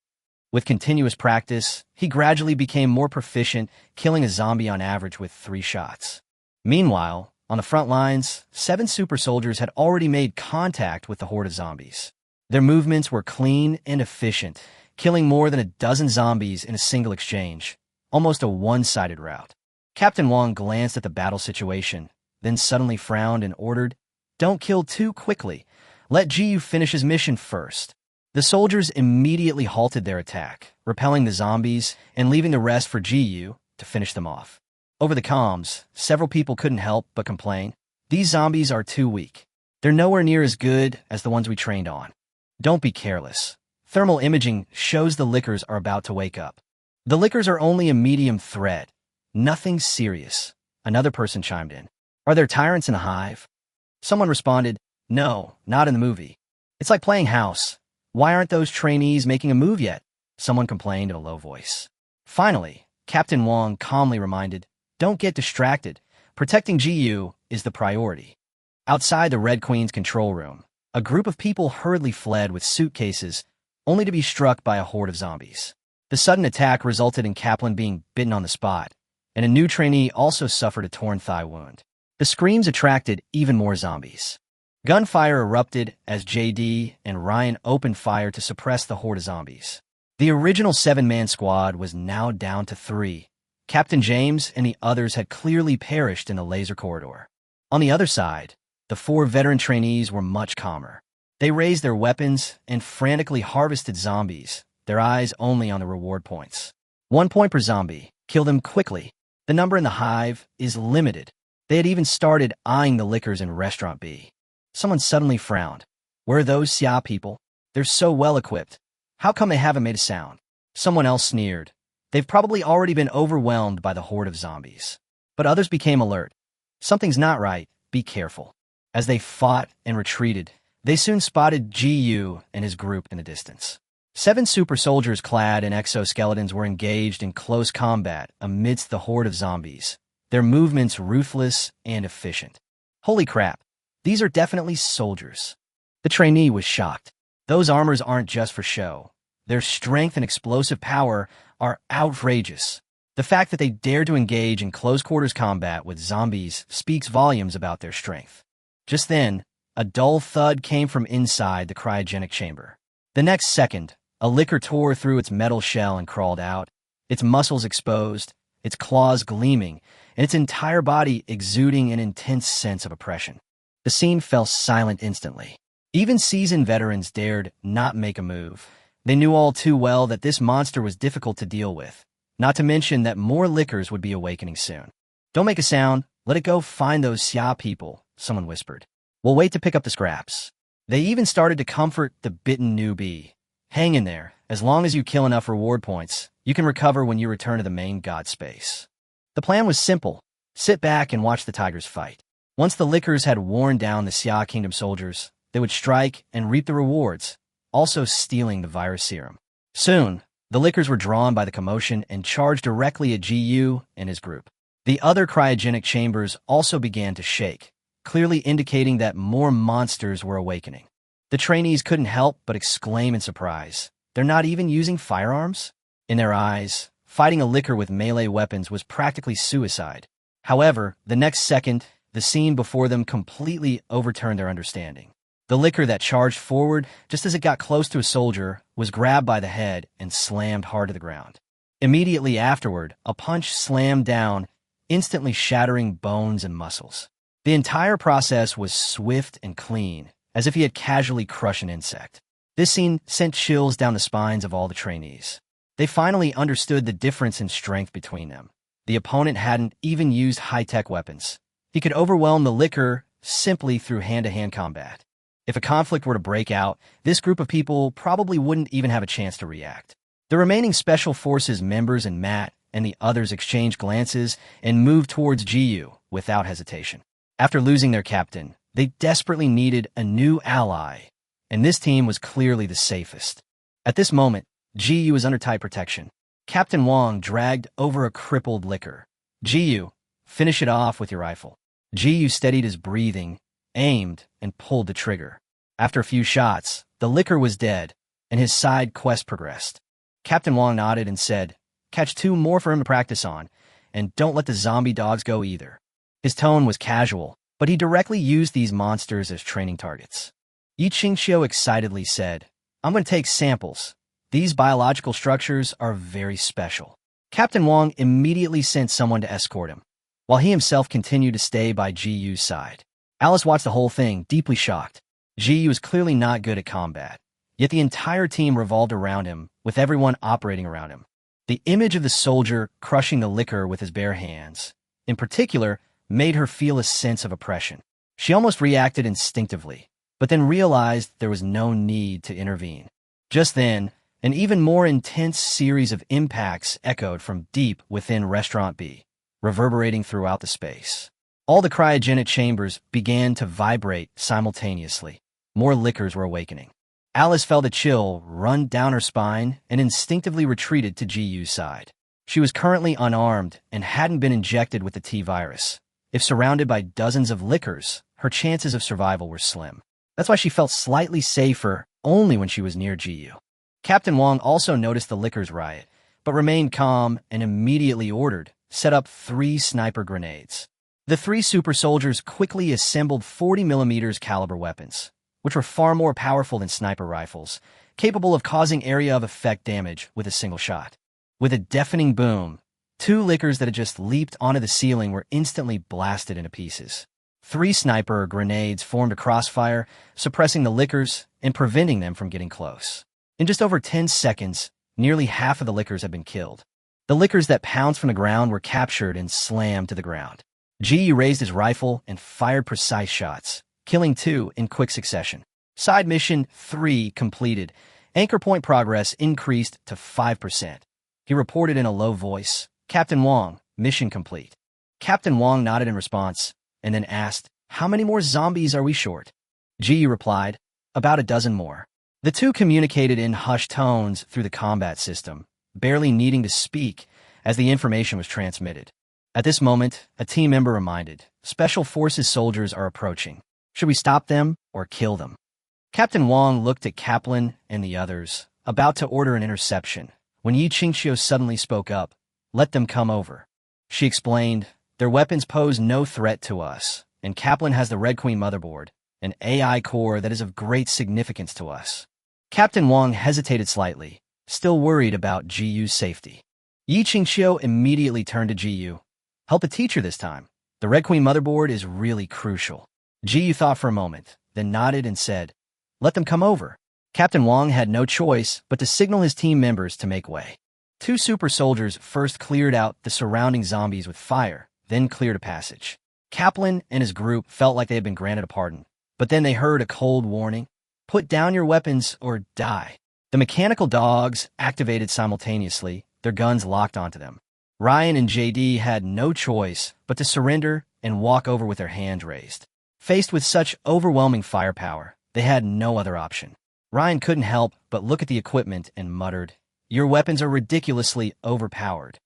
S1: With continuous practice, he gradually became more proficient, killing a zombie on average with 3 shots. Meanwhile, on the front lines, 7 super soldiers had already made contact with the horde of zombies. Their movements were clean and efficient, killing more than a dozen zombies in a single exchange, almost a one-sided rout. Captain Wong glanced at the battle situation, then suddenly frowned and ordered, "Don't kill too quickly. Let Ji Yu finish his mission first." The soldiers immediately halted their attack, repelling the zombies and leaving the rest for Ji Yu to finish them off. Over the comms, several people couldn't help but complain, "These zombies are too weak. They're nowhere near as good as the ones we trained on. Don't be careless. Thermal imaging shows the lickers are about to wake up." "The lickers are only a medium threat. Nothing serious," another person chimed in. "Are there tyrants in a hive?" Someone responded, "No, not in the movie. It's like playing house. Why aren't those trainees making a move yet?" Someone complained in a low voice. Finally, Captain Wong calmly reminded, "Don't get distracted. Protecting Ji Yu is the priority." Outside the Red Queen's control room, a group of people hurriedly fled with suitcases, only to be struck by a horde of zombies. The sudden attack resulted in Kaplan being bitten on the spot, and a new trainee also suffered a torn thigh wound. The screams attracted even more zombies. Gunfire erupted as JD and Ryan opened fire to suppress the horde of zombies. The original 7-man squad was now down to 3. Captain James and the others had clearly perished in the laser corridor. On the other side, the 4 veteran trainees were much calmer. They raised their weapons and frantically harvested zombies, their eyes only on the reward points. 1 point per zombie. Kill them quickly. The number in the hive is limited. They had even started eyeing the lickers in Restaurant B. Someone suddenly frowned. "Where are those Xia people? They're so well-equipped. How come they haven't made a sound?" Someone else sneered. "They've probably already been overwhelmed by the horde of zombies." But others became alert. "Something's not right. Be careful." As they fought and retreated, they soon spotted Ji Yu and his group in the distance. 7 super soldiers clad in exoskeletons were engaged in close combat amidst the horde of zombies, their movements ruthless and efficient. "Holy crap. These are definitely soldiers." The trainee was shocked. "Those armors aren't just for show. Their strength and explosive power are outrageous. The fact that they dared to engage in close-quarters combat with zombies speaks volumes about their strength." Just then, a dull thud came from inside the cryogenic chamber. The next second, a licker tore through its metal shell and crawled out, its muscles exposed, its claws gleaming, and its entire body exuding an intense sense of oppression. The scene fell silent instantly. Even seasoned veterans dared not make a move. They knew all too well that this monster was difficult to deal with, not to mention that more lickers would be awakening soon. "Don't make a sound. Let it go find those Xia people," someone whispered. "We'll wait to pick up the scraps." They even started to comfort the bitten newbie. "Hang in there. As long as you kill enough reward points, you can recover when you return to the main god space." The plan was simple. Sit back and watch the tigers fight. Once the lickers had worn down the Xia Kingdom soldiers, they would strike and reap the rewards, also stealing the virus serum. Soon, the lickers were drawn by the commotion and charged directly at Ji Yu and his group. The other cryogenic chambers also began to shake, clearly indicating that more monsters were awakening. The trainees couldn't help but exclaim in surprise. "They're not even using firearms?" In their eyes, fighting a licker with melee weapons was practically suicide. However, the next second, the scene before them completely overturned their understanding. The licker that charged forward, just as it got close to a soldier, was grabbed by the head and slammed hard to the ground. Immediately afterward, a punch slammed down, instantly shattering bones and muscles. The entire process was swift and clean, as if he had casually crushed an insect. This scene sent chills down the spines of all the trainees. They finally understood the difference in strength between them. The opponent hadn't even used high-tech weapons. He could overwhelm the liquor simply through hand-to-hand combat. If a conflict were to break out, this group of people probably wouldn't even have a chance to react. The remaining Special Forces members and Matt and the others exchanged glances and moved towards GU without hesitation. After losing their captain, they desperately needed a new ally, and this team was clearly the safest. At this moment, GU was under tight protection. Captain Wong dragged over a crippled liquor. GU, finish it off with your rifle. GU steadied his breathing, aimed, and pulled the trigger. After a few shots, the liquor was dead, and his side quest progressed. Captain Wong nodded and said, "Catch 2 more for him to practice on, and don't let the zombie dogs go either." His tone was casual, but he directly used these monsters as training targets. Yi Qingxiu excitedly said, "I'm going to take samples. These biological structures are very special." Captain Wong immediately sent someone to escort him, while he himself continued to stay by GU's side. Alice watched the whole thing, deeply shocked. GU was clearly not good at combat, yet the entire team revolved around him, with everyone operating around him. The image of the soldier crushing the liquor with his bare hands, in particular, made her feel a sense of oppression. She almost reacted instinctively, but then realized there was no need to intervene. Just then, an even more intense series of impacts echoed from deep within Restaurant B, reverberating throughout the space. All the cryogenic chambers began to vibrate simultaneously. More liquors were awakening. Alice felt a chill run down her spine and instinctively retreated to GU's side. She was currently unarmed and hadn't been injected with the T-virus. If surrounded by dozens of liquors, her chances of survival were slim. That's why she felt slightly safer only when she was near GU. Captain Wong also noticed the liquors riot, but remained calm and immediately ordered, "Set up 3 sniper grenades." The 3 super soldiers quickly assembled 40mm caliber weapons, which were far more powerful than sniper rifles, capable of causing area of effect damage with a single shot. With a deafening boom, 2 liquors that had just leaped onto the ceiling were instantly blasted into pieces. 3 sniper grenades formed a crossfire, suppressing the liquors and preventing them from getting close. In just over 10 seconds, nearly half of the liquors had been killed. The liquors that pounced from the ground were captured and slammed to the ground. GU raised his rifle and fired precise shots, killing 2 in quick succession. Side mission 3 completed. Anchor point progress increased to 5%. He reported in a low voice, "Captain Wong, mission complete." Captain Wong nodded in response, and then asked, "How many more zombies are we short?" GU replied, "About a dozen more." The two communicated in hushed tones through the combat system, barely needing to speak as the information was transmitted. At this moment, a team member reminded, "Special Forces soldiers are approaching. Should we stop them or kill them?" Captain Wong looked at Kaplan and the others, about to order an interception, when Yi Qingxiu suddenly spoke up, "Let them come over." She explained, "Their weapons pose no threat to us, and Kaplan has the Red Queen motherboard, an AI core that is of great significance to us." Captain Wong hesitated slightly, still worried about GU's safety. Yi Qingxiu immediately turned to GU. "Help the teacher this time. The Red Queen motherboard is really crucial." GU thought for a moment, then nodded and said, "Let them come over." Captain Wong had no choice but to signal his team members to make way. 2 super soldiers first cleared out the surrounding zombies with fire, then cleared a passage. Kaplan and his group felt like they had been granted a pardon, but then they heard a cold warning, "Put down your weapons or die." The mechanical dogs activated simultaneously, their guns locked onto them. Ryan and JD had no choice but to surrender and walk over with their hands raised. Faced with such overwhelming firepower, they had no other option. Ryan couldn't help but look at the equipment and muttered, "Your weapons are ridiculously overpowered."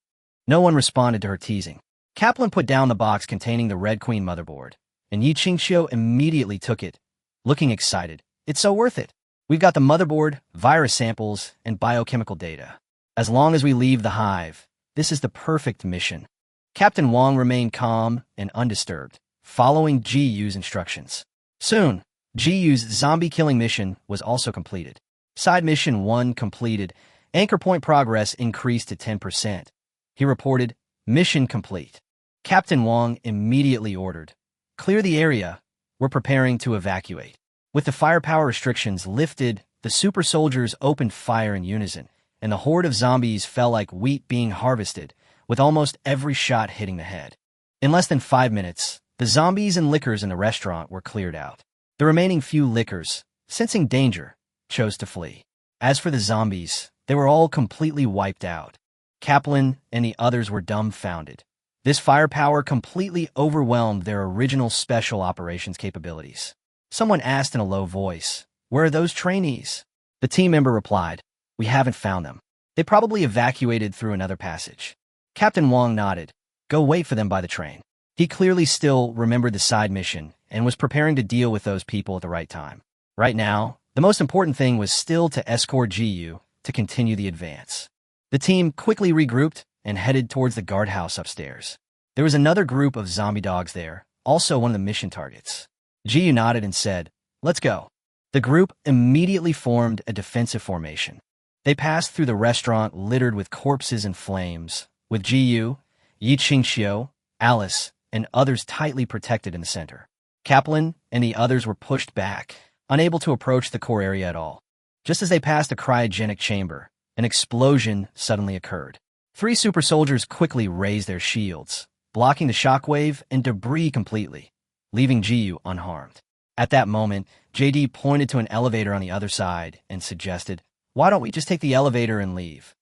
S1: No one responded to her teasing. Kaplan put down the box containing the Red Queen motherboard, and Yi Qingxiu immediately took it, looking excited. "It's so worth it. We've got the motherboard, virus samples, and biochemical data. As long as we leave the hive, this is the perfect mission." Captain Wong remained calm and undisturbed, following GU's instructions. Soon, GU's zombie-killing mission was also completed. Side mission 1 completed. Anchor point progress increased to 10%. He reported, "Mission complete." Captain Wong immediately ordered, "Clear the area. We're preparing to evacuate." With the firepower restrictions lifted, the super soldiers opened fire in unison, and the horde of zombies fell like wheat being harvested, with almost every shot hitting the head. In less than 5 minutes, the zombies and lickers in the restaurant were cleared out. The remaining few lickers, sensing danger, chose to flee. As for the zombies, they were all completely wiped out. Kaplan and the others were dumbfounded. This firepower completely overwhelmed their original special operations capabilities. Someone asked in a low voice, "Where are those trainees?" The team member replied, "We haven't found them. They probably evacuated through another passage." Captain Wong nodded. "Go wait for them by the train." He clearly still remembered the side mission and was preparing to deal with those people at the right time. Right now, the most important thing was still to escort GU to continue the advance. The team quickly regrouped and headed towards the guardhouse upstairs. There was another group of zombie dogs there, also one of the mission targets. GU nodded and said, "Let's go." The group immediately formed a defensive formation. They passed through the restaurant littered with corpses and flames, with GU, Yi Qingxiu, Alice, and others tightly protected in the center. Kaplan and the others were pushed back, unable to approach the core area at all. Just as they passed a cryogenic chamber, an explosion suddenly occurred. 3 super soldiers quickly raised their shields, blocking the shockwave and debris completely, leaving GU unharmed. At that moment, JD pointed to an elevator on the other side and suggested, "Why don't we just take the elevator and leave?"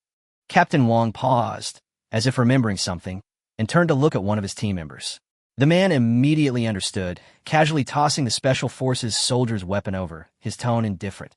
S1: Captain Wong paused, as if remembering something, and turned to look at one of his team members. The man immediately understood, casually tossing the Special Forces soldier's weapon over, his tone indifferent.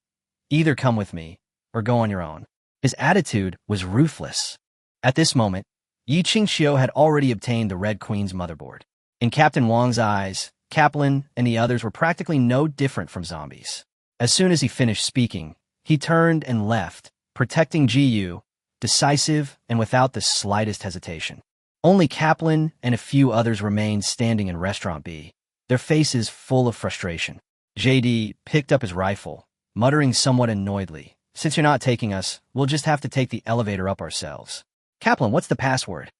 S1: "Either come with me, or go on your own." His attitude was ruthless. At this moment, Yi Qingxiu had already obtained the Red Queen's motherboard. In Captain Wong's eyes, Kaplan and the others were practically no different from zombies. As soon as he finished speaking, he turned and left, protecting GU, decisive and without the slightest hesitation. Only Kaplan and a few others remained standing in Restaurant B, their faces full of frustration. JD picked up his rifle, muttering somewhat annoyedly, "Since you're not taking us, we'll just have to take the elevator up ourselves." "Kaplan, what's the password?"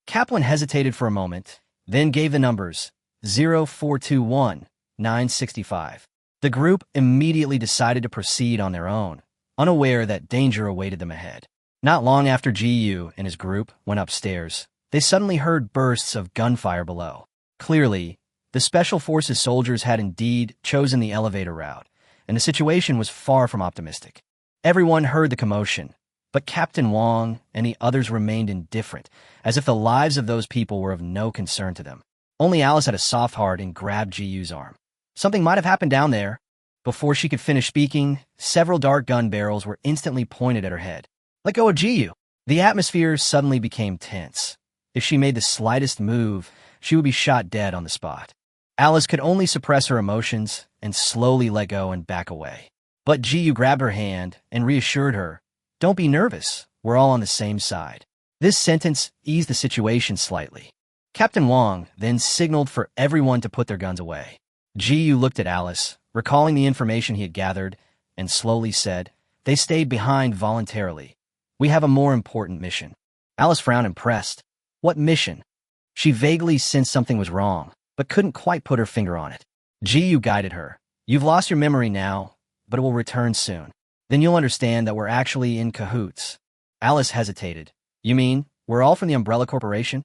S1: Kaplan hesitated for a moment, then gave the numbers 0421 965. The group immediately decided to proceed on their own, unaware that danger awaited them ahead. Not long after GU and his group went upstairs, they suddenly heard bursts of gunfire below. Clearly, the Special Forces soldiers had indeed chosen the elevator route, and the situation was far from optimistic. Everyone heard the commotion, but Captain Wong and the others remained indifferent, as if the lives of those people were of no concern to them. Only Alice had a soft heart and grabbed GU's arm. Something might have happened down there. Before she could finish speaking, several dark gun barrels were instantly pointed at her head. "Let go of GU." The atmosphere suddenly became tense. If she made the slightest move, she would be shot dead on the spot. Alice could only suppress her emotions and slowly let go and back away. But GU grabbed her hand and reassured her, "Don't be nervous, we're all on the same side." This sentence eased the situation slightly. Captain Wong then signaled for everyone to put their guns away. GU looked at Alice, recalling the information he had gathered, and slowly said, "They stayed behind voluntarily. We have a more important mission." Alice frowned, impressed. "What mission?" She vaguely sensed something was wrong, but couldn't quite put her finger on it. GU guided her. "You've lost your memory now, but it will return soon. Then you'll understand that we're actually in cahoots." Alice hesitated. "You mean, we're all from the Umbrella Corporation?"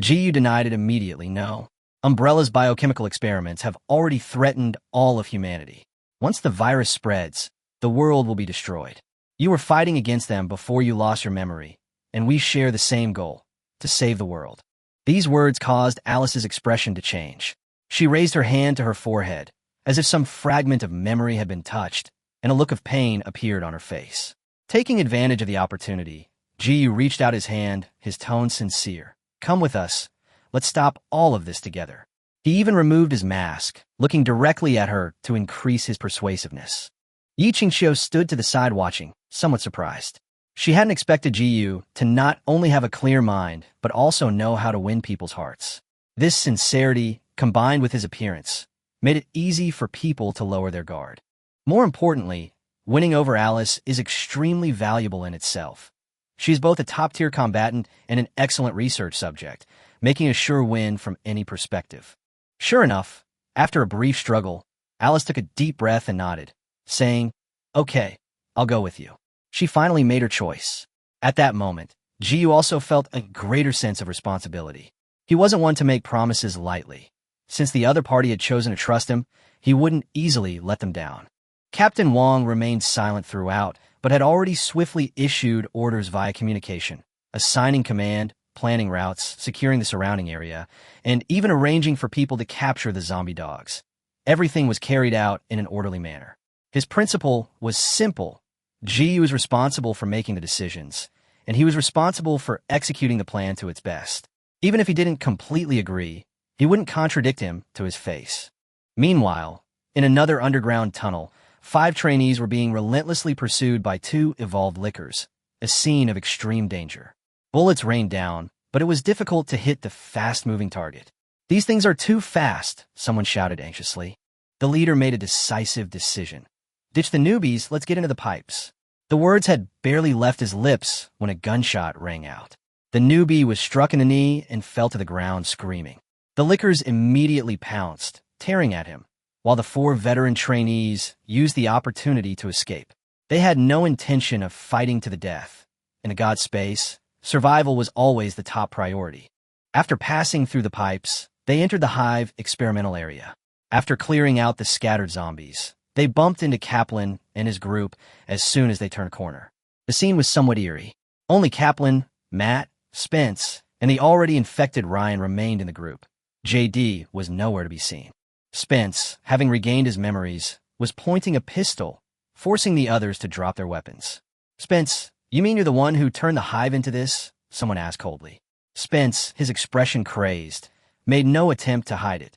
S1: GU denied it immediately. "No. Umbrella's biochemical experiments have already threatened all of humanity. Once the virus spreads, the world will be destroyed. You were fighting against them before you lost your memory, and we share the same goal, to save the world." These words caused Alice's expression to change. She raised her hand to her forehead, as if some fragment of memory had been touched, and a look of pain appeared on her face. Taking advantage of the opportunity, GU reached out his hand, his tone sincere. "Come with us. Let's stop all of this together." He even removed his mask, looking directly at her to increase his persuasiveness. Yi Qingxiu stood to the side watching, somewhat surprised. She hadn't expected GU to not only have a clear mind, but also know how to win people's hearts. This sincerity, combined with his appearance, made it easy for people to lower their guard. More importantly, winning over Alice is extremely valuable in itself. She is both a top-tier combatant and an excellent research subject, making a sure win from any perspective. Sure enough, after a brief struggle, Alice took a deep breath and nodded, saying, "Okay, I'll go with you." She finally made her choice. At that moment, Jiyu also felt a greater sense of responsibility. He wasn't one to make promises lightly. Since the other party had chosen to trust him, he wouldn't easily let them down. Captain Wong remained silent throughout, but had already swiftly issued orders via communication, assigning command, planning routes, securing the surrounding area, and even arranging for people to capture the zombie dogs. Everything was carried out in an orderly manner. His principle was simple. Jiyu was responsible for making the decisions, and he was responsible for executing the plan to its best. Even if he didn't completely agree, he wouldn't contradict him to his face. Meanwhile, in another underground tunnel, 5 trainees were being relentlessly pursued by 2 evolved lickers, a scene of extreme danger. Bullets rained down, but it was difficult to hit the fast-moving target. "These things are too fast," someone shouted anxiously. The leader made a decisive decision. "Ditch the newbies, let's get into the pipes." The words had barely left his lips when a gunshot rang out. The newbie was struck in the knee and fell to the ground screaming. The lickers immediately pounced, tearing at him, while the 4 veteran trainees used the opportunity to escape. They had no intention of fighting to the death. In a god's space, survival was always the top priority. After passing through the pipes, they entered the hive experimental area. After clearing out the scattered zombies, they bumped into Kaplan and his group as soon as they turned a corner. The scene was somewhat eerie. Only Kaplan, Matt, Spence, and the already infected Ryan remained in the group. JD was nowhere to be seen. Spence, having regained his memories, was pointing a pistol, forcing the others to drop their weapons. "Spence, you mean you're the one who turned the hive into this?" someone asked coldly. Spence, his expression crazed, made no attempt to hide it.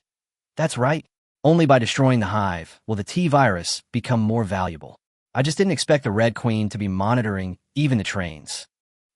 S1: "That's right. Only by destroying the hive will the T-virus become more valuable. I just didn't expect the Red Queen to be monitoring even the trains."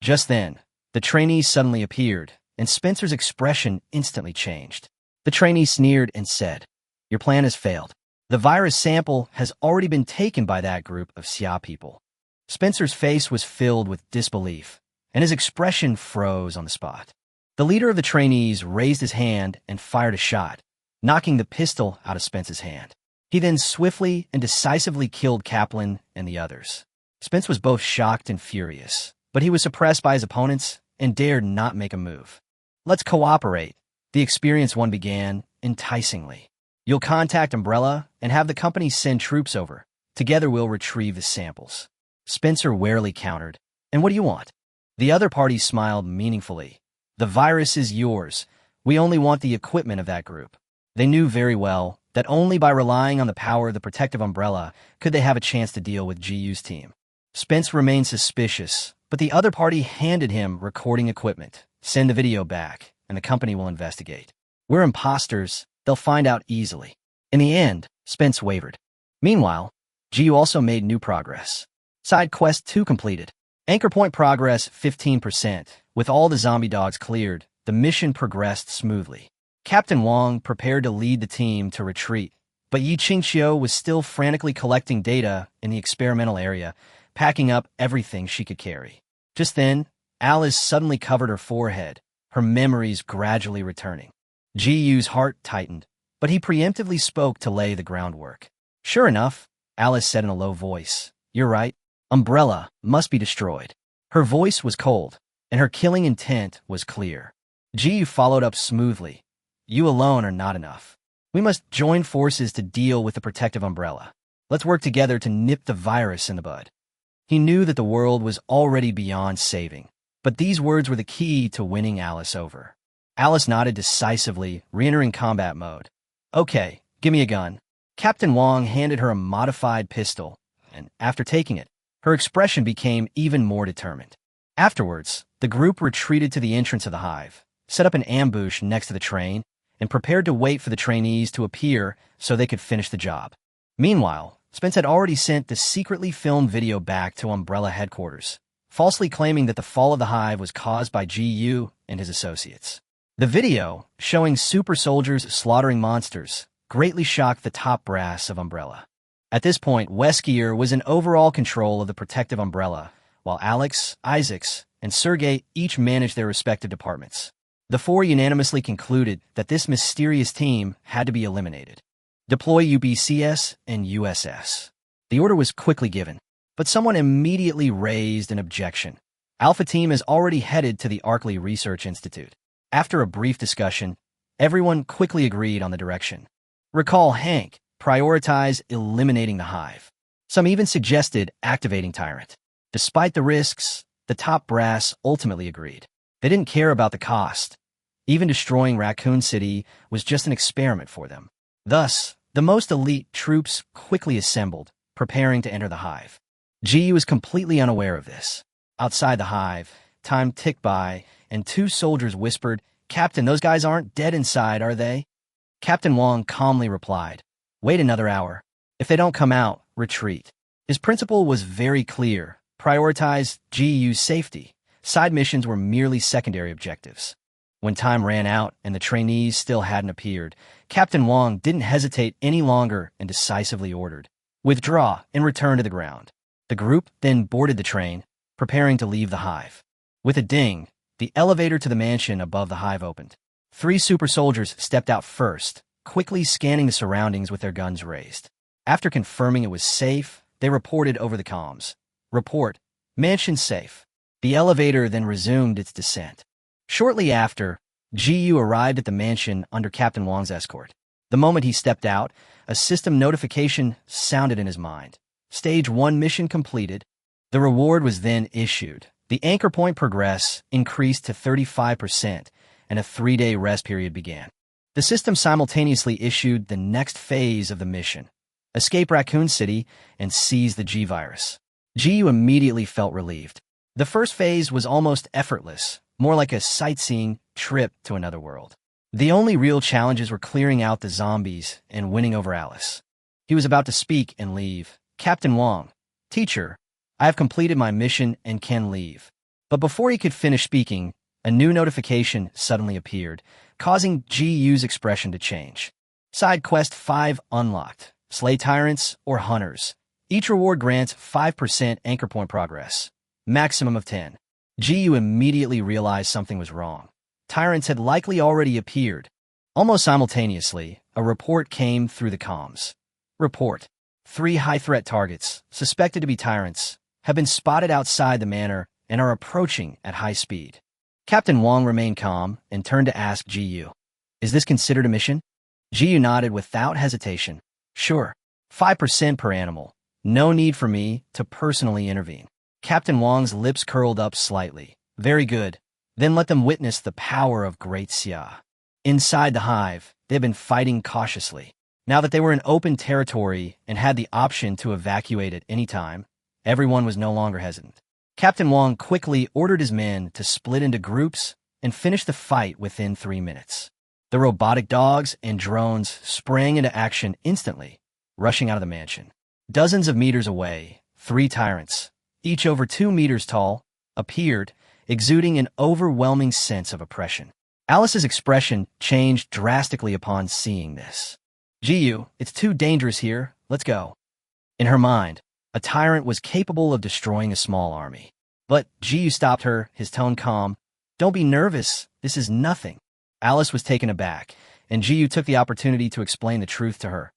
S1: Just then, the trainees suddenly appeared, and Spencer's expression instantly changed. The trainee sneered and said, "Your plan has failed. The virus sample has already been taken by that group of Xia people." Spencer's face was filled with disbelief, and his expression froze on the spot. The leader of the trainees raised his hand and fired a shot, knocking the pistol out of Spence's hand. He then swiftly and decisively killed Kaplan and the others. Spence was both shocked and furious, but he was suppressed by his opponents and dared not make a move. "Let's cooperate," the experienced one began, enticingly. "You'll contact Umbrella and have the company send troops over. Together we'll retrieve the samples." Spencer warily countered, "And what do you want?" The other party smiled meaningfully. "The virus is yours. We only want the equipment of that group." They knew very well that only by relying on the power of the protective umbrella could they have a chance to deal with GU's team. Spence remained suspicious, but the other party handed him recording equipment. "Send the video back, and the company will investigate. We're imposters. They'll find out easily." In the end, Spence wavered. Meanwhile, GU also made new progress. Side Quest 2 completed. Anchor point progress 15%. With all the zombie dogs cleared, the mission progressed smoothly. Captain Wong prepared to lead the team to retreat, but Yi Qingqiu was still frantically collecting data in the experimental area, packing up everything she could carry. Just then, Alice suddenly covered her forehead, her memories gradually returning. GU's heart tightened, but he preemptively spoke to lay the groundwork. "Sure enough," Alice said in a low voice, "you're right. Umbrella must be destroyed." Her voice was cold, and her killing intent was clear. GU followed up smoothly. "You alone are not enough. We must join forces to deal with the protective umbrella. Let's work together to nip the virus in the bud." He knew that the world was already beyond saving, but these words were the key to winning Alice over. Alice nodded decisively, re-entering combat mode. "Okay, give me a gun." Captain Wong handed her a modified pistol, and after taking it, her expression became even more determined. Afterwards, the group retreated to the entrance of the hive, set up an ambush next to the train, and prepared to wait for the trainees to appear so they could finish the job. Meanwhile, Spence had already sent the secretly filmed video back to Umbrella headquarters, falsely claiming that the fall of the hive was caused by GU and his associates. The video, showing super soldiers slaughtering monsters, greatly shocked the top brass of Umbrella. At this point, Weskier was in overall control of the protective umbrella, while Alex, Isaacs, and Sergei each managed their respective departments. The 4 unanimously concluded that this mysterious team had to be eliminated. Deploy UBCS and USS. The order was quickly given, but someone immediately raised an objection. Alpha Team is already headed to the Arkley Research Institute. After a brief discussion, everyone quickly agreed on the direction. Recall Hank prioritized eliminating the hive. Some even suggested activating Tyrant. Despite the risks, the top brass ultimately agreed. They didn't care about the cost. Even destroying Raccoon City was just an experiment for them. Thus, the most elite troops quickly assembled, preparing to enter the hive. GU was completely unaware of this. Outside the hive, time ticked by, and two soldiers whispered, "Captain, those guys aren't dead inside, are they?" Captain Wong calmly replied, "Wait another hour. If they don't come out, retreat." His principle was very clear: prioritize GU's safety. Side missions were merely secondary objectives. When time ran out and the trainees still hadn't appeared, Captain Wong didn't hesitate any longer and decisively ordered, "Withdraw and return to the ground." The group then boarded the train, preparing to leave the hive. With a ding, the elevator to the mansion above the hive opened. 3 super soldiers stepped out first, quickly scanning the surroundings with their guns raised. After confirming it was safe, they reported over the comms. "Report, mansion safe." The elevator then resumed its descent. Shortly after, GU arrived at the mansion under Captain Wong's escort. The moment he stepped out, a system notification sounded in his mind. Stage 1 mission completed. The reward was then issued. The anchor point progress increased to 35%, and a 3-day rest period began. The system simultaneously issued the next phase of the mission: escape Raccoon City and seize the G-Virus. GU immediately felt relieved. The first phase was almost effortless, more like a sightseeing trip to another world. The only real challenges were clearing out the zombies and winning over Alice. He was about to speak and leave. "Captain Wong, teacher, I have completed my mission and can leave." But before he could finish speaking, a new notification suddenly appeared, causing GU's expression to change. Side Quest 5 unlocked. Slay tyrants or hunters. Each reward grants 5% anchor point progress. Maximum of 10. GU immediately realized something was wrong. Tyrants had likely already appeared. Almost simultaneously, a report came through the comms. Report: 3 high-threat targets, suspected to be tyrants, have been spotted outside the manor and are approaching at high speed. Captain Wong remained calm and turned to ask GU, "Is this considered a mission?" GU nodded without hesitation. "Sure. 5% per animal. No need for me to personally intervene." Captain Wong's lips curled up slightly. "Very good. Then let them witness the power of Great Xia." Inside the hive, they had been fighting cautiously. Now that they were in open territory and had the option to evacuate at any time, everyone was no longer hesitant. Captain Wong quickly ordered his men to split into groups and finish the fight within 3 minutes. The robotic dogs and drones sprang into action instantly, rushing out of the mansion. Dozens of meters away, 3 tyrants, each over 2 meters tall, appeared, exuding an overwhelming sense of oppression. Alice's expression changed drastically upon seeing this. "GU, it's too dangerous here. Let's go." In her mind, a tyrant was capable of destroying a small army. But GU stopped her, his tone calm. "Don't be nervous. This is nothing." Alice was taken aback, and GU took the opportunity to explain the truth to her.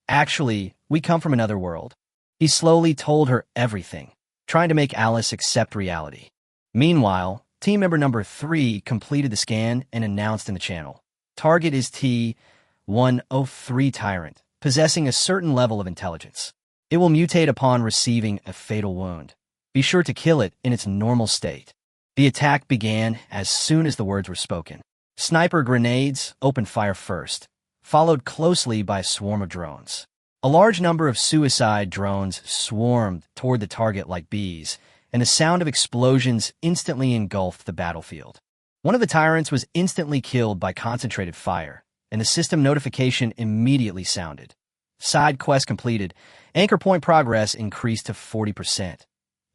S1: "Actually, we come from another world." He slowly told her everything, trying to make Alice accept reality. Meanwhile, team member number 3 completed the scan and announced in the channel, "Target is T-103 Tyrant, possessing a certain level of intelligence. It will mutate upon receiving a fatal wound. Be sure to kill it in its normal state." The attack began as soon as the words were spoken. Sniper grenades opened fire first, followed closely by a swarm of drones. A large number of suicide drones swarmed toward the target like bees, and the sound of explosions instantly engulfed the battlefield. One of the tyrants was instantly killed by concentrated fire, and the system notification immediately sounded. Side quest completed. Anchor point progress increased to 40%.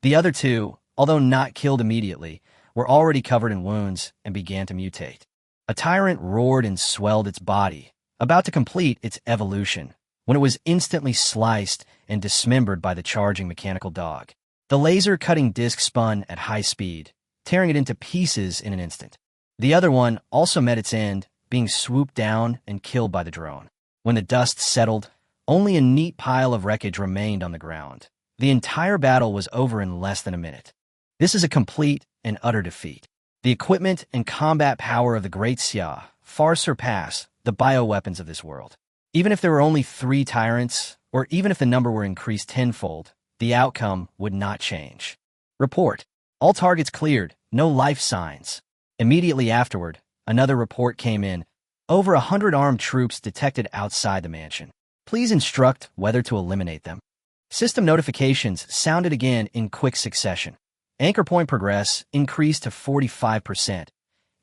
S1: The other 2, although not killed immediately, were already covered in wounds and began to mutate. A tyrant roared and swelled its body, about to complete its evolution, when it was instantly sliced and dismembered by the charging mechanical dog. The laser-cutting disc spun at high speed, tearing it into pieces in an instant. The other one also met its end, being swooped down and killed by the drone. When the dust settled, only a neat pile of wreckage remained on the ground. The entire battle was over in less than a minute. This is a complete and utter defeat. The equipment and combat power of the Great Xia far surpass the bioweapons of this world. Even if there were only 3 tyrants, or even if the number were increased tenfold, the outcome would not change. Report. All targets cleared, no life signs. Immediately afterward, another report came in. Over 100 armed troops detected outside the mansion. Please instruct whether to eliminate them. System notifications sounded again in quick succession. Anchor point progress increased to 45%.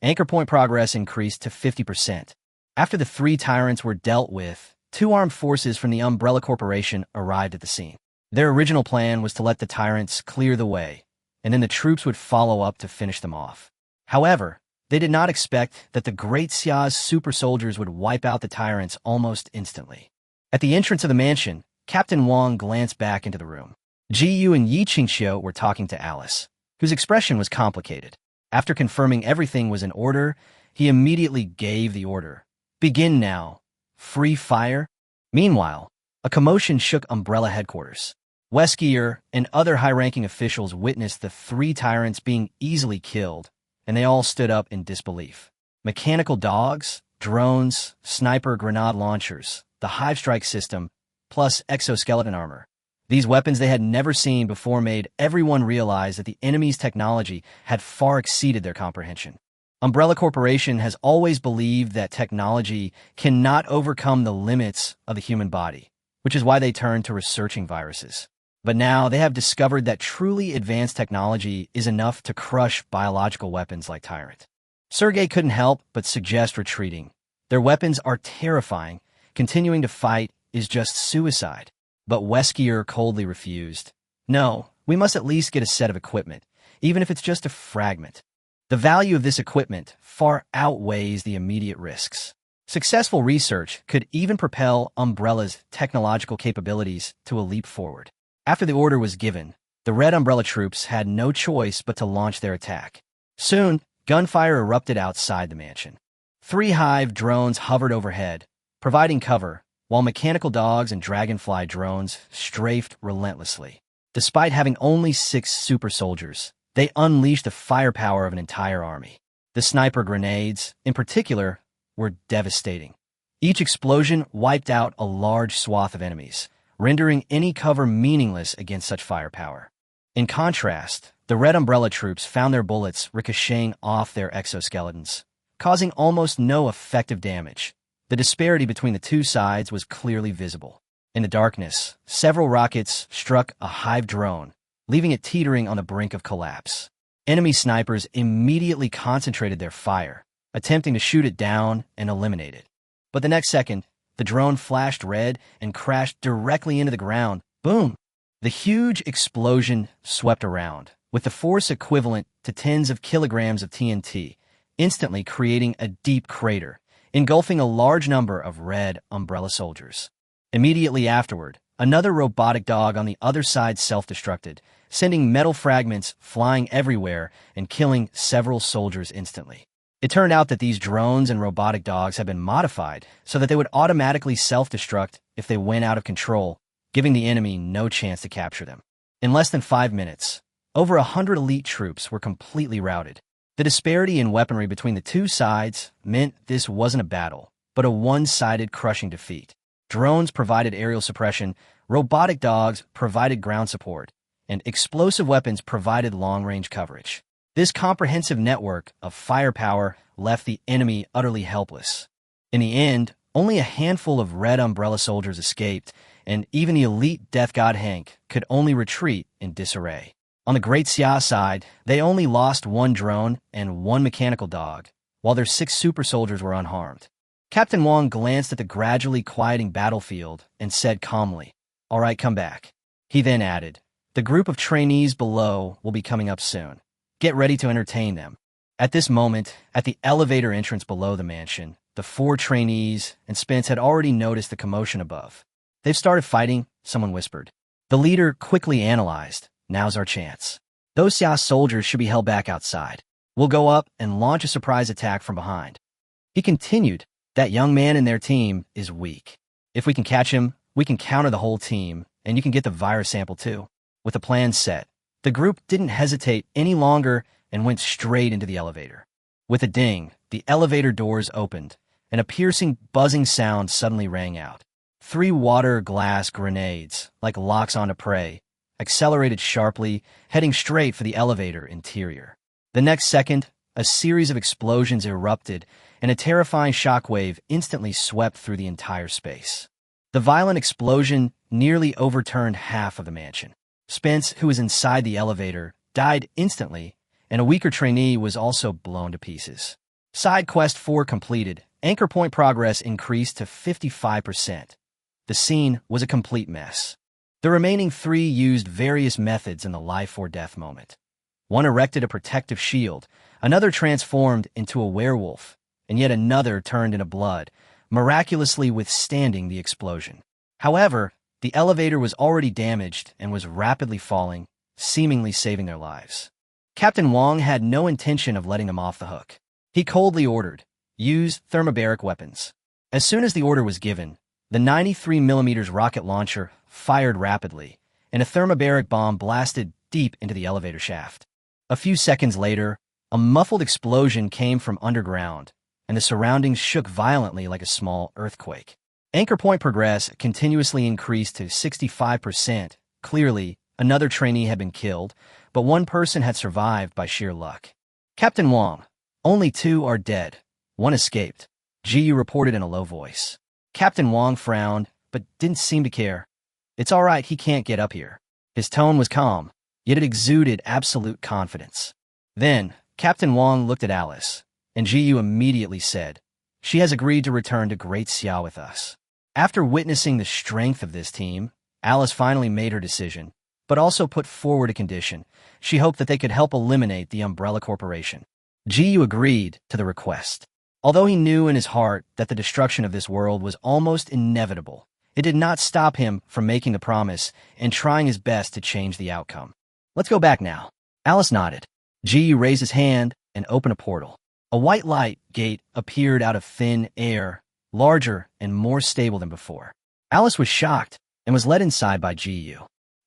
S1: Anchor point progress increased to 50%. After the 3 tyrants were dealt with, 2 armed forces from the Umbrella Corporation arrived at the scene. Their original plan was to let the tyrants clear the way, and then the troops would follow up to finish them off. However, they did not expect that the Great Xia's super soldiers would wipe out the tyrants almost instantly. At the entrance of the mansion, Captain Wang glanced back into the room. Ji Yu and Yi Qingxiu were talking to Alice, whose expression was complicated. After confirming everything was in order, he immediately gave the order. Begin now. Free fire? Meanwhile, a commotion shook Umbrella headquarters. Weskier and other high-ranking officials witnessed the 3 tyrants being easily killed, and they all stood up in disbelief. Mechanical dogs, drones, sniper grenade launchers, the Hive Strike system, plus exoskeleton armor. These weapons they had never seen before made everyone realize that the enemy's technology had far exceeded their comprehension. Umbrella Corporation has always believed that technology cannot overcome the limits of the human body, which is why they turned to researching viruses. But now they have discovered that truly advanced technology is enough to crush biological weapons like Tyrant. Sergei couldn't help but suggest retreating. Their weapons are terrifying. Continuing to fight is just suicide. But Weskier coldly refused. No, we must at least get a set of equipment, even if it's just a fragment. The value of this equipment far outweighs the immediate risks. Successful research could even propel Umbrella's technological capabilities to a leap forward. After the order was given, the Red Umbrella troops had no choice but to launch their attack. Soon, gunfire erupted outside the mansion. 3 Hive drones hovered overhead, providing cover, while mechanical dogs and dragonfly drones strafed relentlessly. Despite having only 6 super soldiers, they unleashed the firepower of an entire army. The sniper grenades, in particular, were devastating. Each explosion wiped out a large swath of enemies, rendering any cover meaningless against such firepower. In contrast, the Red Umbrella troops found their bullets ricocheting off their exoskeletons, causing almost no effective damage. The disparity between the 2 sides was clearly visible. In the darkness, several rockets struck a Hive drone, leaving it teetering on the brink of collapse. Enemy snipers immediately concentrated their fire, attempting to shoot it down and eliminate it. But the next second, the drone flashed red and crashed directly into the ground. Boom! The huge explosion swept around, with the force equivalent to tens of kilograms of TNT, instantly creating a deep crater, engulfing a large number of Red Umbrella soldiers. Immediately afterward, another robotic dog on the other side self-destructed, sending metal fragments flying everywhere and killing several soldiers instantly. It turned out that these drones and robotic dogs had been modified so that they would automatically self-destruct if they went out of control, giving the enemy no chance to capture them. In less than 5 minutes, over 100 elite troops were completely routed. The disparity in weaponry between the 2 sides meant this wasn't a battle, but a one-sided crushing defeat. Drones provided aerial suppression, robotic dogs provided ground support, and explosive weapons provided long-range coverage. This comprehensive network of firepower left the enemy utterly helpless. In the end, only a handful of Red Umbrella soldiers escaped, and even the elite Death God Hank could only retreat in disarray. On the Great Xia side, they only lost 1 drone and 1 mechanical dog, while their 6 super soldiers were unharmed. Captain Wang glanced at the gradually quieting battlefield and said calmly, "All right, come back." He then added, "The group of trainees below will be coming up soon. Get ready to entertain them." At this moment, at the elevator entrance below the mansion, the 4 trainees and Spence had already noticed the commotion above. "They've started fighting," someone whispered. The leader quickly analyzed, "Now's our chance. Those Xia soldiers should be held back outside. We'll go up and launch a surprise attack from behind." He continued, "That young man in their team is weak. If we can catch him, we can counter the whole team, and you can get the virus sample too. With the plan set, the group didn't hesitate any longer and went straight into the elevator. With a ding, the elevator doors opened, and a piercing, buzzing sound suddenly rang out. 3 water glass grenades, like locks on a prey, accelerated sharply, heading straight for the elevator interior. The next second, a series of explosions erupted, and a terrifying shockwave instantly swept through the entire space. The violent explosion nearly overturned half of the mansion. Spence, who was inside the elevator, died instantly, and a weaker trainee was also blown to pieces. Side Quest 4 completed. Anchor point progress increased to 55%. The scene was a complete mess. The remaining 3 used various methods in the life or death moment. One erected a protective shield, another transformed into a werewolf, and yet another turned into blood, miraculously withstanding the explosion. However, the elevator was already damaged and was rapidly falling, seemingly saving their lives. Captain Wong had no intention of letting them off the hook. He coldly ordered, "Use thermobaric weapons." As soon as the order was given, the 93mm rocket launcher fired rapidly, and a thermobaric bomb blasted deep into the elevator shaft. A few seconds later, a muffled explosion came from underground, and the surroundings shook violently like a small earthquake. Anchor point progress continuously increased to 65%. Clearly, another trainee had been killed, but one person had survived by sheer luck. Captain Wong, only 2 are dead. 1 escaped, Ji reported in a low voice. Captain Wong frowned, but didn't seem to care. It's all right, he can't get up here. His tone was calm, yet it exuded absolute confidence. Then, Captain Wong looked at Alice, and Ji immediately said, "She has agreed to return to Great Xia with us." After witnessing the strength of this team, Alice finally made her decision, but also put forward a condition. She hoped that they could help eliminate the Umbrella Corporation. Ji agreed to the request. Although he knew in his heart that the destruction of this world was almost inevitable, it did not stop him from making the promise and trying his best to change the outcome. "Let's go back now." Alice nodded. Ji raised his hand and opened a portal. A white light gate appeared out of thin air, larger and more stable than before. Alice was shocked and was led inside by Ji.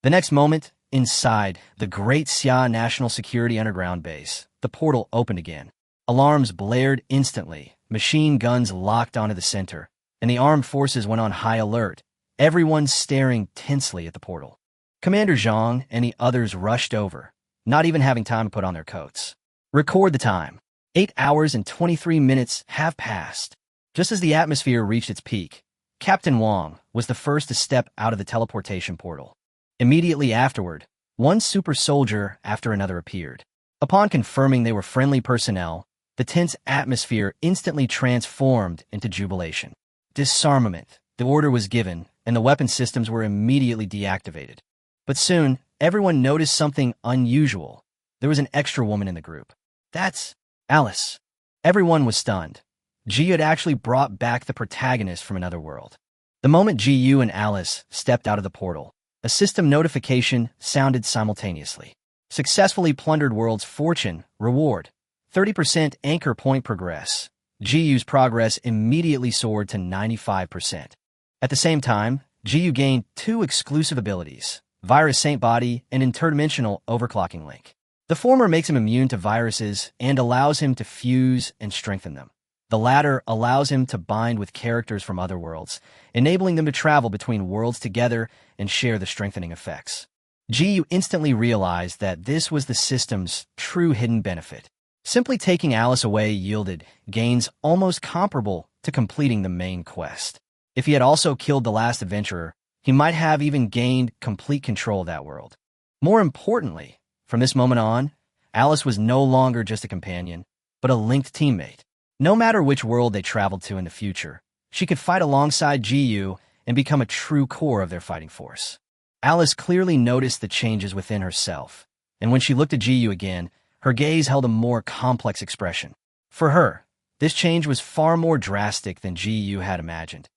S1: The next moment, inside the Great Xia National Security Underground Base, the portal opened again. Alarms blared instantly, machine guns locked onto the center, and the armed forces went on high alert, everyone staring tensely at the portal. Commander Zhang and the others rushed over, not even having time to put on their coats. Record the time. 8 hours and 23 minutes have passed. Just as the atmosphere reached its peak, Captain Wong was the first to step out of the teleportation portal. Immediately afterward, one super soldier after another appeared. Upon confirming they were friendly personnel, the tense atmosphere instantly transformed into jubilation. Disarmament. The order was given, and the weapon systems were immediately deactivated. But soon, everyone noticed something unusual. There was an extra woman in the group. That's Alice. Everyone was stunned. Ji had actually brought back the protagonist from another world. The moment Ji and Alice stepped out of the portal, a system notification sounded simultaneously. Successfully plundered world's fortune, reward, 30% anchor point progress. Ji's progress immediately soared to 95%. At the same time, Ji gained 2 exclusive abilities, Virus Saint Body and Interdimensional Overclocking Link. The former makes him immune to viruses and allows him to fuse and strengthen them. The latter allows him to bind with characters from other worlds, enabling them to travel between worlds together and share the strengthening effects. Ji instantly realized that this was the system's true hidden benefit. Simply taking Alice away yielded gains almost comparable to completing the main quest. If he had also killed the last adventurer, he might have even gained complete control of that world. More importantly, from this moment on, Alice was no longer just a companion, but a linked teammate. No matter which world they traveled to in the future, she could fight alongside Ji and become a true core of their fighting force. Alice clearly noticed the changes within herself, and when she looked at Ji again, her gaze held a more complex expression. For her, this change was far more drastic than Ji had imagined.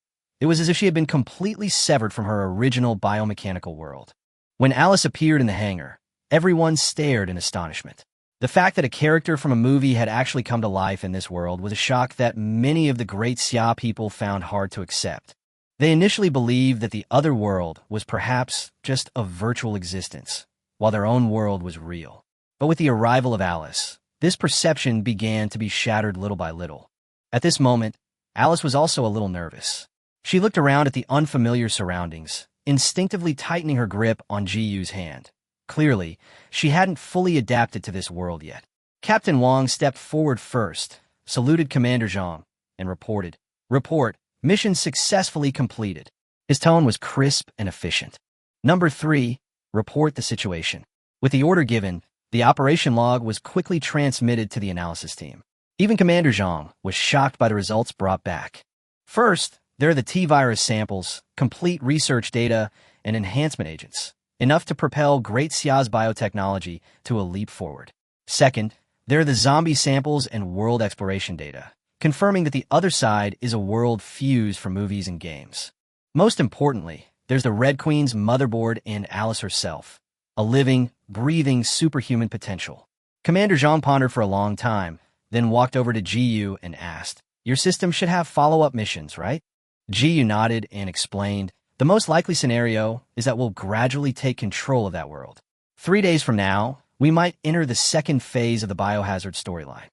S1: It was as if she had been completely severed from her original biomechanical world. When Alice appeared in the hangar, everyone stared in astonishment. The fact that a character from a movie had actually come to life in this world was a shock that many of the Great Xia people found hard to accept. They initially believed that the other world was perhaps just a virtual existence, while their own world was real. But with the arrival of Alice, this perception began to be shattered little by little. At this moment, Alice was also a little nervous. She looked around at the unfamiliar surroundings, instinctively tightening her grip on Ji-Yu's hand. Clearly, she hadn't fully adapted to this world yet. Captain Wang stepped forward first, saluted Commander Zhang, and reported, "Report, mission successfully completed." His tone was crisp and efficient. "Number 3, report the situation." With the order given, the operation log was quickly transmitted to the analysis team. Even Commander Zhang was shocked by the results brought back. First, there are the T-virus samples, complete research data, and enhancement agents, enough to propel Great Xia's biotechnology to a leap forward. Second, there are the zombie samples and world exploration data, confirming that the other side is a world fused from movies and games. Most importantly, there's the Red Queen's motherboard and Alice herself, a living, breathing superhuman potential. Commander Zhang pondered for a long time, then walked over to Ji-Yu and asked, "Your system should have follow-up missions, right?" Ji-Yu nodded and explained, "The most likely scenario is that we'll gradually take control of that world. 3 days from now, we might enter the second phase of the biohazard storyline."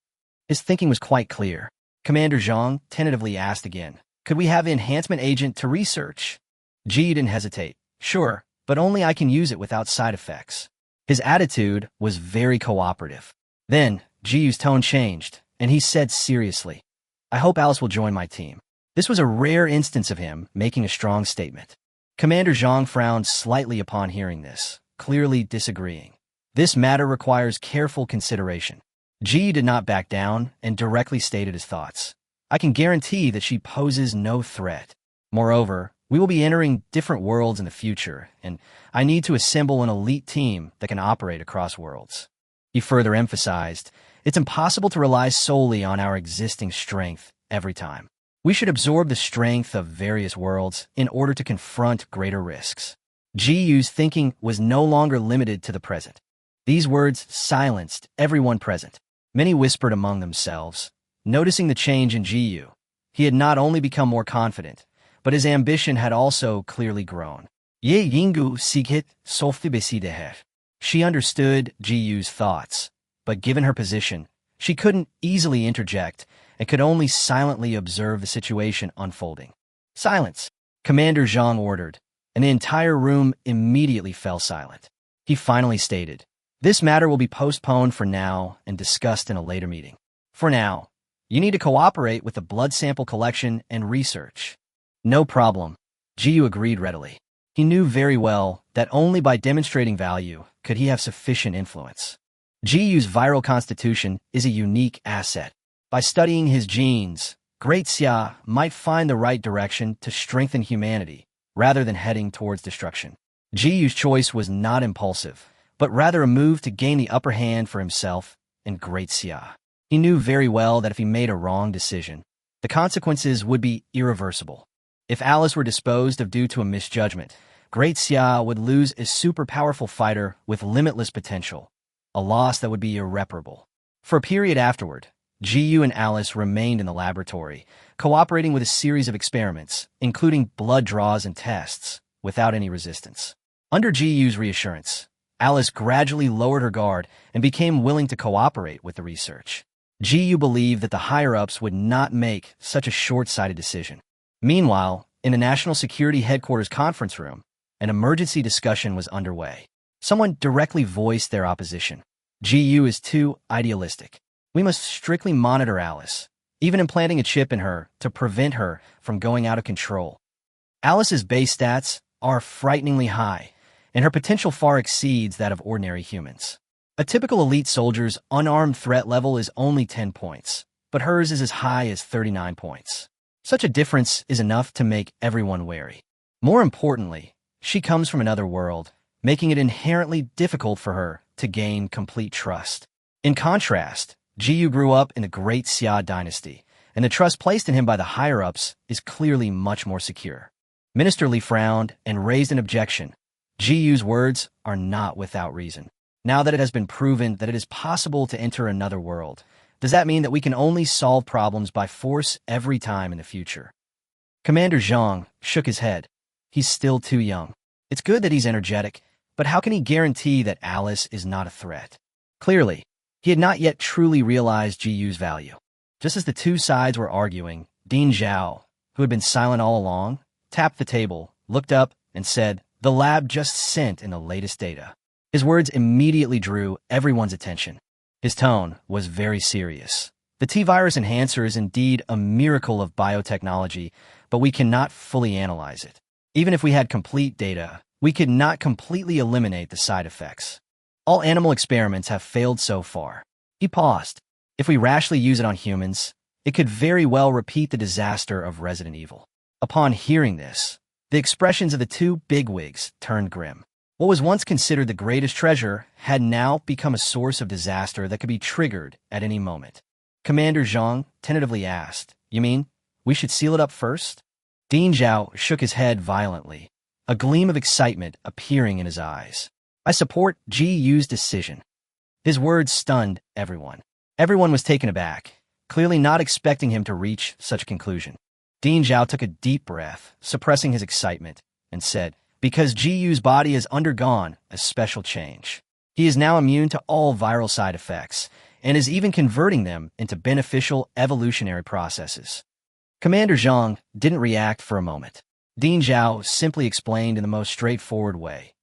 S1: His thinking was quite clear. Commander Zhang tentatively asked again, "Could we have the enhancement agent to research?" Ji didn't hesitate. "Sure, but only I can use it without side effects." His attitude was very cooperative. Then, Ji-Yu's tone changed, and he said seriously, "I hope Alice will join my team." This was a rare instance of him making a strong statement. Commander Zhang frowned slightly upon hearing this, clearly disagreeing. This matter requires careful consideration. Ji did not back down and directly stated his thoughts. "I can guarantee that she poses no threat. Moreover, we will be entering different worlds in the future, and I need to assemble an elite team that can operate across worlds." He further emphasized, "It's impossible to rely solely on our existing strength every time. We should absorb the strength of various worlds in order to confront greater risks." Ji-Yu's thinking was no longer limited to the present. These words silenced everyone present. Many whispered among themselves, noticing the change in Ji-Yu. He had not only become more confident, but his ambition had also clearly grown. Ye yingu sikit solfibesideher. She understood Ji-Yu's thoughts, but given her position, she couldn't easily interject and could only silently observe the situation unfolding. "Silence!" Commander Zhang ordered, and the entire room immediately fell silent. He finally stated, "This matter will be postponed for now and discussed in a later meeting. For now, you need to cooperate with the blood sample collection and research." "No problem," Ji-Yu agreed readily. He knew very well that only by demonstrating value could he have sufficient influence. Ji-Yu's viral constitution is a unique asset. By studying his genes, Great Xia might find the right direction to strengthen humanity rather than heading towards destruction. Ji-Yu's choice was not impulsive, but rather a move to gain the upper hand for himself and Great Xia. He knew very well that if he made a wrong decision, the consequences would be irreversible. If Alice were disposed of due to a misjudgment, Great Xia would lose a super powerful fighter with limitless potential, a loss that would be irreparable. For a period afterward, Ji-Yu and Alice remained in the laboratory, cooperating with a series of experiments, including blood draws and tests, without any resistance. Under Ji-Yu's reassurance, Alice gradually lowered her guard and became willing to cooperate with the research. Ji-Yu believed that the higher-ups would not make such a short-sighted decision. Meanwhile, in the National Security Headquarters conference room, an emergency discussion was underway. Someone directly voiced their opposition. "Ji-Yu is too idealistic. We must strictly monitor Alice, even implanting a chip in her to prevent her from going out of control. Alice's base stats are frighteningly high, and her potential far exceeds that of ordinary humans. A typical elite soldier's unarmed threat level is only 10 points, but hers is as high as 39 points. Such a difference is enough to make everyone wary. More importantly, she comes from another world, making it inherently difficult for her to gain complete trust. In contrast, Ji-Yu grew up in the Great Xia dynasty, and the trust placed in him by the higher-ups is clearly much more secure." Minister Li frowned and raised an objection. Ji-Yu's words are not without reason. Now that it has been proven that it is possible to enter another world, does that mean that we can only solve problems by force every time in the future? Commander Zhang shook his head. He's still too young. It's good that he's energetic, but how can he guarantee that Alice is not a threat? Clearly, he had not yet truly realized Ji value. Just as the two sides were arguing, Dean Zhao, who had been silent all along, tapped the table, looked up, and said, "The lab just sent in the latest data." His words immediately drew everyone's attention. His tone was very serious. The T-virus enhancer is indeed a miracle of biotechnology, but we cannot fully analyze it. Even if we had complete data, we could not completely eliminate the side effects. All animal experiments have failed so far. He paused. If we rashly use it on humans, it could very well repeat the disaster of Resident Evil. Upon hearing this, the expressions of the two bigwigs turned grim. What was once considered the greatest treasure had now become a source of disaster that could be triggered at any moment. Commander Zhang tentatively asked, "You mean we should seal it up first?" Dean Zhao shook his head violently, a gleam of excitement appearing in his eyes. "I support Ji Yu's decision." His words stunned everyone. Everyone was taken aback, clearly not expecting him to reach such a conclusion. Dean Zhao took a deep breath, suppressing his excitement, and said, "Because Ji Yu's body has undergone a special change. He is now immune to all viral side effects, and is even converting them into beneficial evolutionary processes." Commander Zhang didn't react for a moment. Dean Zhao simply explained in the most straightforward way.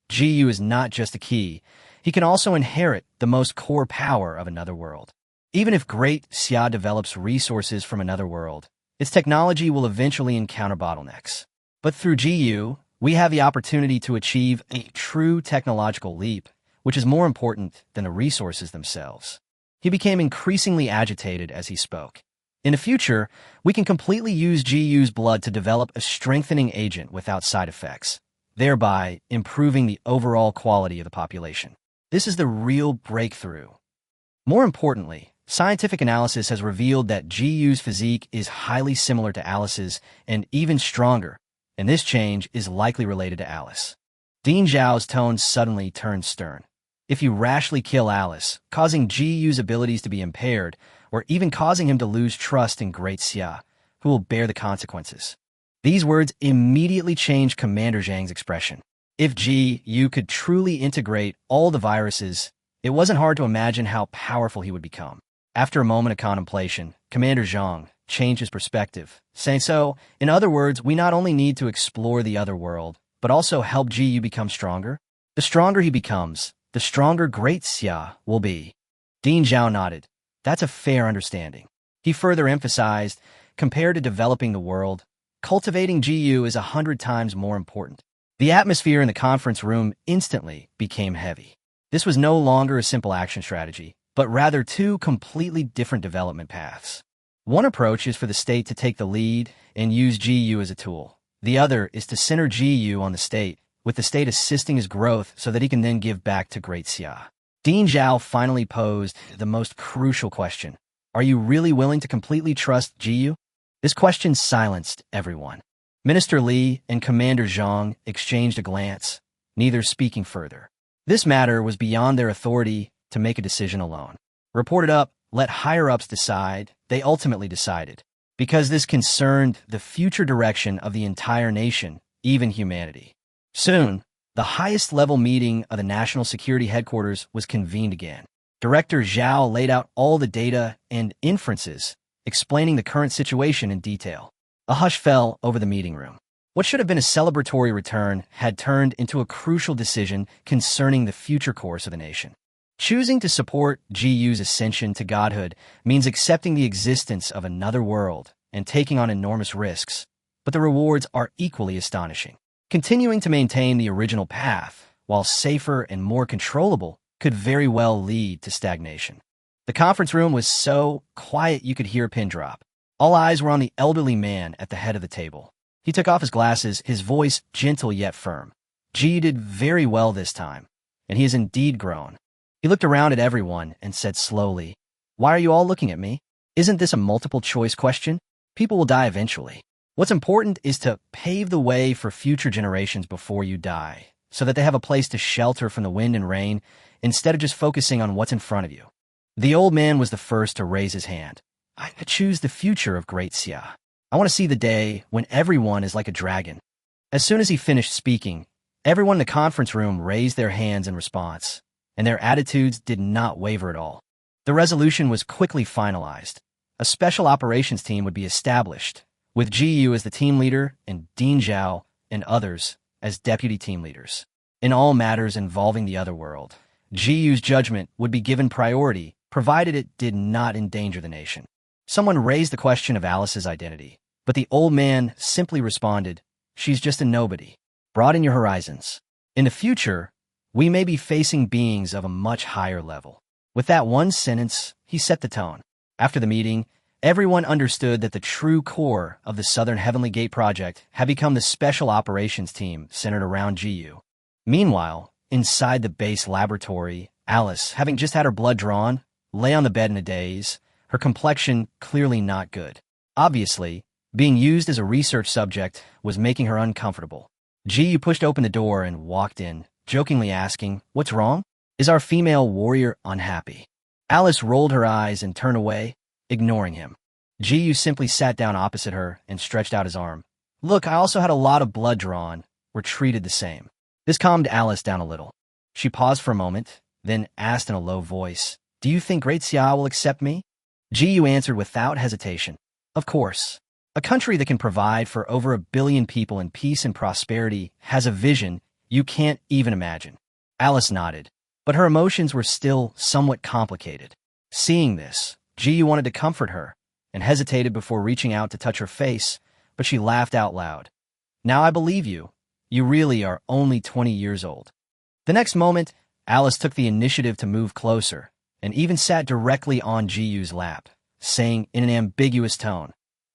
S1: Ji Yu is not just a key, he can also inherit the most core power of another world. Even if Great Xia develops resources from another world, its technology will eventually encounter bottlenecks. But through Ji Yu, we have the opportunity to achieve a true technological leap, which is more important than the resources themselves. He became increasingly agitated as he spoke. In the future, we can completely use Ji Yu's blood to develop a strengthening agent without side effects, thereby improving the overall quality of the population. This is the real breakthrough. More importantly, scientific analysis has revealed that Ji Yu's physique is highly similar to Alice's and even stronger, and this change is likely related to Alice. Dean Zhao's tone suddenly turned stern. If you rashly kill Alice, causing Ji Yu's abilities to be impaired, or even causing him to lose trust in Great Xia, who will bear the consequences? These words immediately changed Commander Zhang's expression. If Ji Yu could truly integrate all the viruses, it wasn't hard to imagine how powerful he would become. After a moment of contemplation, Commander Zhang changed his perspective, saying, "So, in other words, we not only need to explore the other world, but also help Ji Yu become stronger? The stronger he becomes, the stronger Great Xia will be." Dean Zhao nodded. That's a fair understanding. He further emphasized, compared to developing the world, cultivating Ji Yu is 100 times more important. The atmosphere in the conference room instantly became heavy. This was no longer a simple action strategy, but rather two completely different development paths. One approach is for the state to take the lead and use Ji Yu as a tool. The other is to center Ji Yu on the state, with the state assisting his growth so that he can then give back to Great Xia. Dean Zhao finally posed the most crucial question. Are you really willing to completely trust Ji Yu? This question silenced everyone. Minister Li and Commander Zhang exchanged a glance, neither speaking further. This matter was beyond their authority to make a decision alone. Reported up, let higher-ups decide, they ultimately decided. Because this concerned the future direction of the entire nation, even humanity. Soon, the highest-level meeting of the National Security Headquarters was convened again. Director Zhao laid out all the data and inferences, explaining the current situation in detail. A hush fell over the meeting room. What should have been a celebratory return had turned into a crucial decision concerning the future course of the nation. Choosing to support Ji Yu's ascension to godhood means accepting the existence of another world and taking on enormous risks, but the rewards are equally astonishing. Continuing to maintain the original path, while safer and more controllable, could very well lead to stagnation. The conference room was so quiet you could hear a pin drop. All eyes were on the elderly man at the head of the table. He took off his glasses, his voice gentle yet firm. Ji did very well this time, and he has indeed grown. He looked around at everyone and said slowly, "Why are you all looking at me? Isn't this a multiple-choice question? People will die eventually. What's important is to pave the way for future generations before you die, so that they have a place to shelter from the wind and rain, instead of just focusing on what's in front of you." The old man was the first to raise his hand. "I choose the future of Great Xia. I want to see the day when everyone is like a dragon. As soon as he finished speaking, everyone in the conference room raised their hands in response, and their attitudes did not waver at all. The resolution was quickly finalized. A special operations team would be established, with Jiyu as the team leader and Dean Zhao and others as deputy team leaders. In all matters involving the other world, Jiyu's judgment would be given priority, provided it did not endanger the nation. Someone raised the question of Alice's identity, but the old man simply responded, "She's just a nobody. Broaden your horizons. In the future, we may be facing beings of a much higher level." With that one sentence, he set the tone. After the meeting, everyone understood that the true core of the Southern Heavenly Gate project had become the special operations team centered around Jiyu. Meanwhile, inside the base laboratory, Alice, having just had her blood drawn, lay on the bed in a daze, her complexion clearly not good. Obviously, being used as a research subject was making her uncomfortable. Jiyu pushed open the door and walked in, jokingly asking, "What's wrong? Is our female warrior unhappy?" Alice rolled her eyes and turned away, ignoring him. Jiyu simply sat down opposite her and stretched out his arm. "Look, I also had a lot of blood drawn. We're treated the same." This calmed Alice down a little. She paused for a moment, then asked in a low voice, "Do you think Great Xia will accept me?" Jiyu answered without hesitation, "Of course. A country that can provide for over 1 billion people in peace and prosperity has a vision you can't even imagine." Alice nodded, but her emotions were still somewhat complicated. Seeing this, Jiyu wanted to comfort her and hesitated before reaching out to touch her face, but she laughed out loud. "Now I believe you. You really are only 20 years old." The next moment, Alice took the initiative to move closer and even sat directly on Jiyu's lap, saying in an ambiguous tone,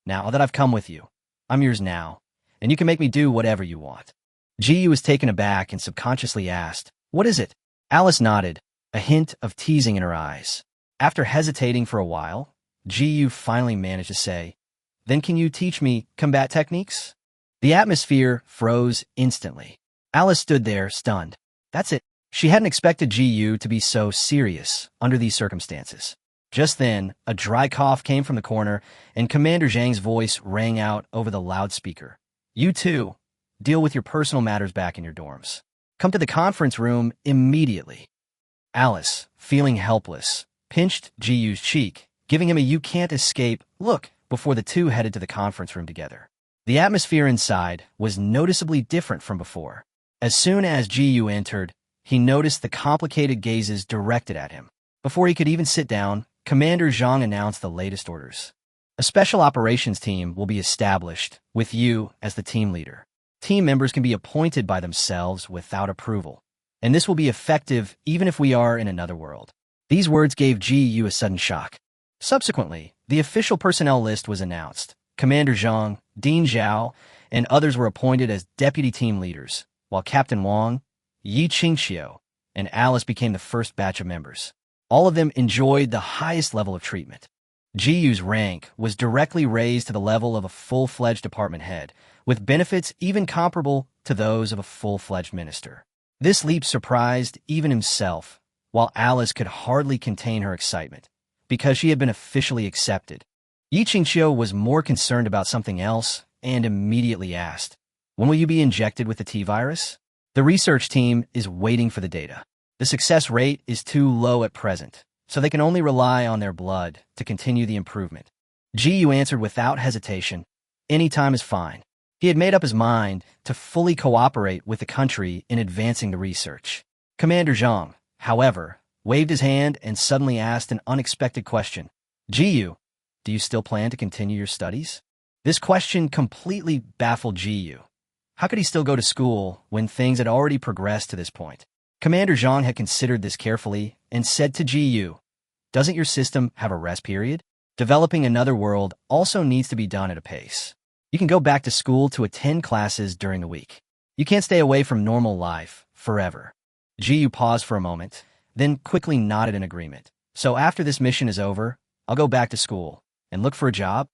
S1: "Now that I've come with you, I'm yours now, and you can make me do whatever you want." Jiyu was taken aback and subconsciously asked, "What is it?" Alice nodded, a hint of teasing in her eyes. After hesitating for a while, Jiyu finally managed to say, "Then can you teach me combat techniques?" The atmosphere froze instantly. Alice stood there, stunned. That's it. She hadn't expected Jiyu to be so serious under these circumstances. Just then, a dry cough came from the corner, and Commander Zhang's voice rang out over the loudspeaker. "You two, deal with your personal matters back in your dorms. Come to the conference room immediately." Alice, feeling helpless, pinched Jiyu's cheek, giving him a "you can't escape" look before the two headed to the conference room together. The atmosphere inside was noticeably different from before. As soon as Jiyu entered, he noticed the complicated gazes directed at him. Before he could even sit down, Commander Zhang announced the latest orders. A special operations team will be established, with you as the team leader. Team members can be appointed by themselves without approval, and this will be effective even if we are in another world. These words gave Jiyu a sudden shock. Subsequently, the official personnel list was announced. Commander Zhang, Dean Zhao, and others were appointed as deputy team leaders, while Captain Wang, Yi Qingxiu, and Alice became the first batch of members. All of them enjoyed the highest level of treatment. Jiyu's rank was directly raised to the level of a full-fledged department head, with benefits even comparable to those of a full-fledged minister. This leap surprised even himself, while Alice could hardly contain her excitement, because she had been officially accepted. Yi Qingxiu was more concerned about something else and immediately asked, "When will you be injected with the T-virus?" "The research team is waiting for the data. The success rate is too low at present, so they can only rely on their blood to continue the improvement." Jiyu answered without hesitation, "Any time is fine." He had made up his mind to fully cooperate with the country in advancing the research. Commander Zhang, however, waved his hand and suddenly asked an unexpected question. "Jiyu, do you still plan to continue your studies?" This question completely baffled Jiyu. How could he still go to school when things had already progressed to this point? Commander Zhang had considered this carefully and said to Jiyu, "Doesn't your system have a rest period? Developing another world also needs to be done at a pace. You can go back to school to attend classes during the week. You can't stay away from normal life forever." Jiyu paused for a moment, then quickly nodded in agreement. "So after this mission is over, I'll go back to school and look for a job?"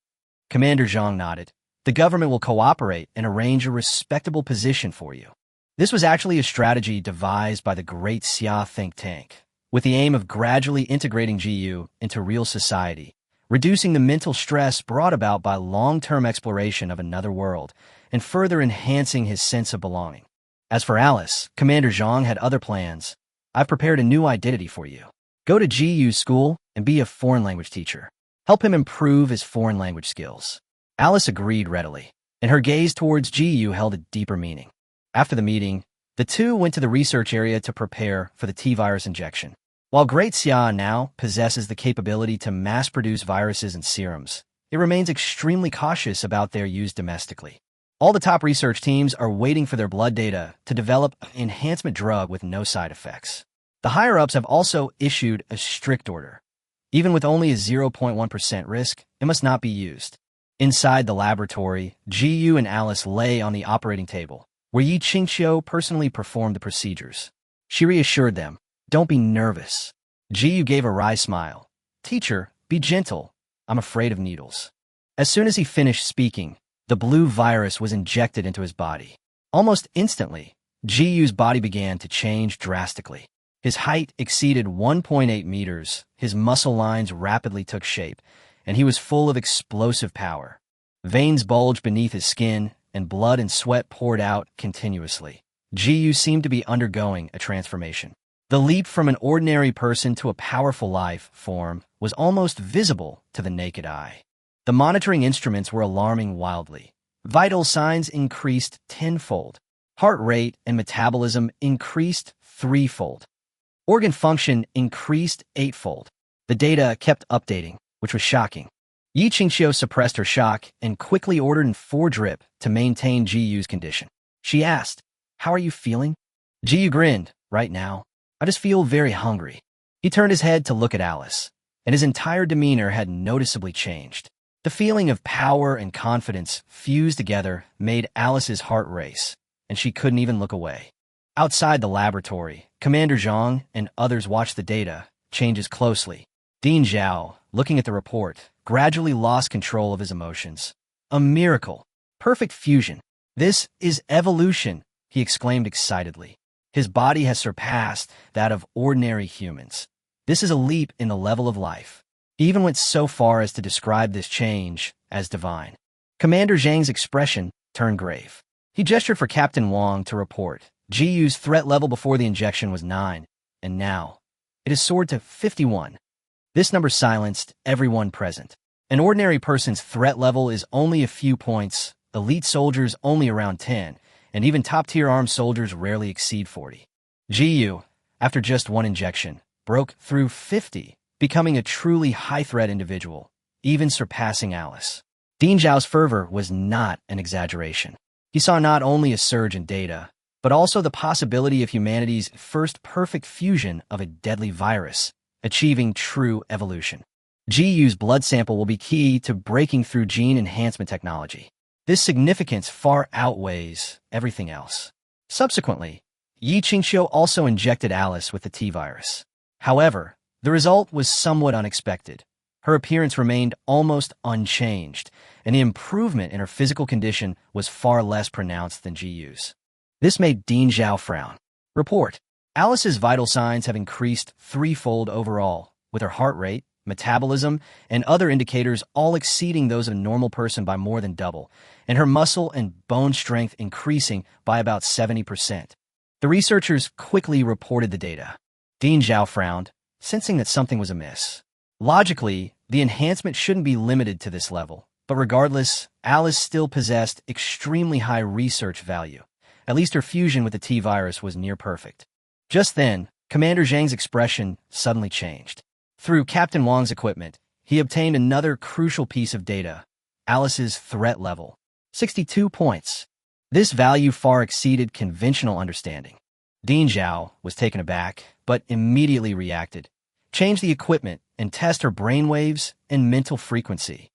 S1: Commander Zhang nodded. "The government will cooperate and arrange a respectable position for you." This was actually a strategy devised by the Great Xia think tank, with the aim of gradually integrating Jiyu into real society, reducing the mental stress brought about by long-term exploration of another world and further enhancing his sense of belonging. As for Alice, Commander Zhang had other plans. I've prepared a new identity for you. Go to GU's school and be a foreign language teacher. Help him improve his foreign language skills. Alice agreed readily, and her gaze towards GU held a deeper meaning. After the meeting, the two went to the research area to prepare for the T-virus injection. While Great Xia now possesses the capability to mass-produce viruses and serums, it remains extremely cautious about their use domestically. All the top research teams are waiting for their blood data to develop an enhancement drug with no side effects. The higher-ups have also issued a strict order. Even with only a 0.1% risk, it must not be used. Inside the laboratory, GU and Alice lay on the operating table, where Yi Qingqiu personally performed the procedures. She reassured them, "Don't be nervous." GU gave a wry smile. "Teacher, be gentle. I'm afraid of needles." As soon as he finished speaking, the blue virus was injected into his body. Almost instantly, GU's body began to change drastically. His height exceeded 1.8 meters, his muscle lines rapidly took shape, and he was full of explosive power. Veins bulged beneath his skin, and blood and sweat poured out continuously. GU seemed to be undergoing a transformation. The leap from an ordinary person to a powerful life form was almost visible to the naked eye. The monitoring instruments were alarming wildly. Vital signs increased tenfold. Heart rate and metabolism increased threefold. Organ function increased eightfold. The data kept updating, which was shocking. Yi Qingqiu suppressed her shock and quickly ordered an 4-drip to maintain GU's condition. She asked, "How are you feeling?" GU grinned. "Right now, I just feel very hungry." He turned his head to look at Alice, and his entire demeanor had noticeably changed. The feeling of power and confidence fused together made Alice's heart race, and she couldn't even look away. Outside the laboratory, Commander Zhang and others watched the data changes closely. Dean Zhao, looking at the report, gradually lost control of his emotions. "A miracle. Perfect fusion. This is evolution," he exclaimed excitedly. His body has surpassed that of ordinary humans. This is a leap in the level of life. He even went so far as to describe this change as divine. Commander Zhang's expression turned grave. He gestured for Captain Wang to report. GU's threat level before the injection was 9, and now it has soared to 51. This number silenced everyone present. An ordinary person's threat level is only a few points, elite soldiers only around 10, and even top-tier armed soldiers rarely exceed 40. GU, after just one injection, broke through 50, becoming a truly high-threat individual, even surpassing Alice. Dean Zhao's fervor was not an exaggeration. He saw not only a surge in data, but also the possibility of humanity's first perfect fusion of a deadly virus, achieving true evolution. GU's blood sample will be key to breaking through gene enhancement technology. This significance far outweighs everything else. Subsequently, Yi Qingqiu also injected Alice with the T-virus. However, the result was somewhat unexpected. Her appearance remained almost unchanged, and the improvement in her physical condition was far less pronounced than GU's. This made Dean Zhao frown. Report: Alice's vital signs have increased threefold overall, with her heart rate, metabolism, and other indicators all exceeding those of a normal person by more than double, and her muscle and bone strength increasing by about 70%. The researchers quickly reported the data. Dean Zhao frowned, sensing that something was amiss. Logically, the enhancement shouldn't be limited to this level, but regardless, Alice still possessed extremely high research value. At least her fusion with the T-virus was near perfect. Just then, Commander Zhang's expression suddenly changed. Through Captain Wang's equipment, he obtained another crucial piece of data: Alice's threat level. 62 points. This value far exceeded conventional understanding. Dean Zhao was taken aback, but immediately reacted. Change the equipment and test her brainwaves and mental frequency.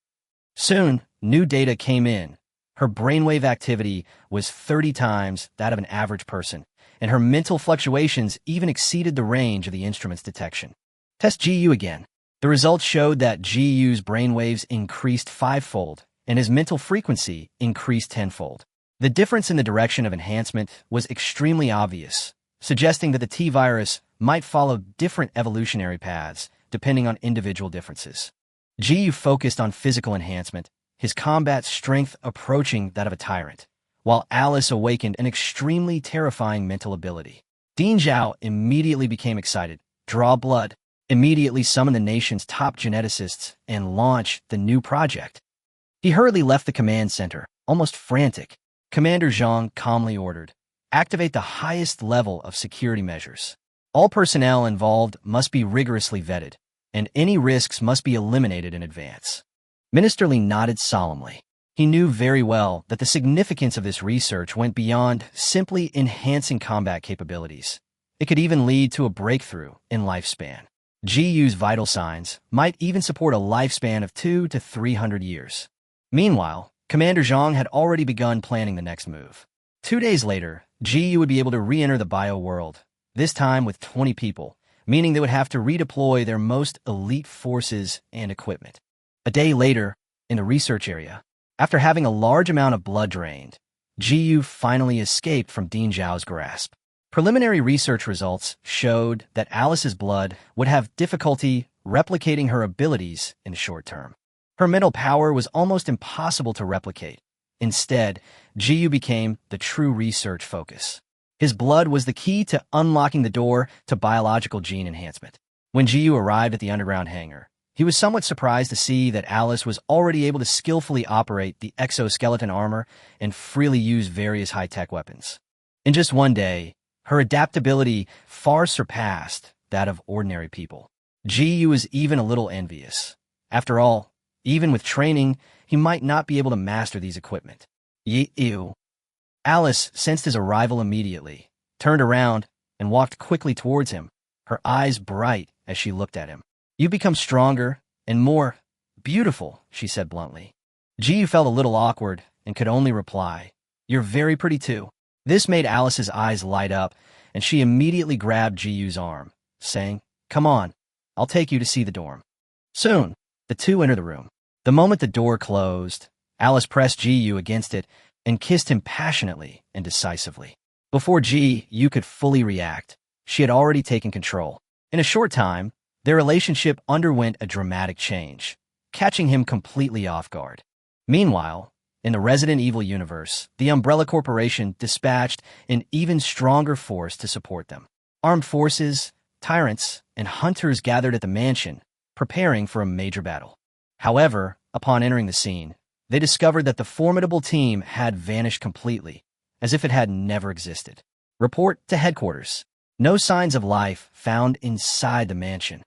S1: Soon, new data came in. Her brainwave activity was 30 times that of an average person, and her mental fluctuations even exceeded the range of the instrument's detection. Test GU again. The results showed that GU's brainwaves increased 5-fold, and his mental frequency increased 10-fold. The difference in the direction of enhancement was extremely obvious, suggesting that the T-virus might follow different evolutionary paths depending on individual differences. Jiyu focused on physical enhancement, his combat strength approaching that of a tyrant, while Alice awakened an extremely terrifying mental ability. Dean Zhao immediately became excited, draw blood, immediately summon the nation's top geneticists, and launch the new project. He hurriedly left the command center, almost frantic. Commander Zhang calmly ordered, activate the highest level of security measures. All personnel involved must be rigorously vetted, and any risks must be eliminated in advance. Minister Li nodded solemnly. He knew very well that the significance of this research went beyond simply enhancing combat capabilities. It could even lead to a breakthrough in lifespan. GU's vital signs might even support a lifespan of 200 to 300 years. Meanwhile, Commander Zhang had already begun planning the next move. 2 days later, GU would be able to re-enter the bio world, this time with 20 people, meaning they would have to redeploy their most elite forces and equipment. A day later, in the research area, after having a large amount of blood drained, GU finally escaped from Dean Zhao's grasp. Preliminary research results showed that Alice's blood would have difficulty replicating her abilities in the short term. Her mental power was almost impossible to replicate. Instead, GU became the true research focus. His blood was the key to unlocking the door to biological gene enhancement. When GU arrived at the underground hangar, he was somewhat surprised to see that Alice was already able to skillfully operate the exoskeleton armor and freely use various high-tech weapons. In just 1 day, her adaptability far surpassed that of ordinary people. GU was even a little envious. After all, even with training, he might not be able to master these equipment. Ew. Alice sensed his arrival immediately, turned around, and walked quickly towards him, her eyes bright as she looked at him. "You become stronger and more beautiful," she said bluntly. GU felt a little awkward and could only reply, "You're very pretty too." This made Alice's eyes light up, and she immediately grabbed GU's arm, saying, "Come on, I'll take you to see the dorm." Soon, the two entered the room. The moment the door closed, Alice pressed GU against it and kissed him passionately and decisively. Before GU could fully react, she had already taken control. In a short time, their relationship underwent a dramatic change, catching him completely off guard. Meanwhile, in the Resident Evil universe, the Umbrella Corporation dispatched an even stronger force to support them. Armed forces, tyrants, and hunters gathered at the mansion, preparing for a major battle. However, upon entering the scene, they discovered that the formidable team had vanished completely, as if it had never existed. Report to headquarters. No signs of life found inside the mansion.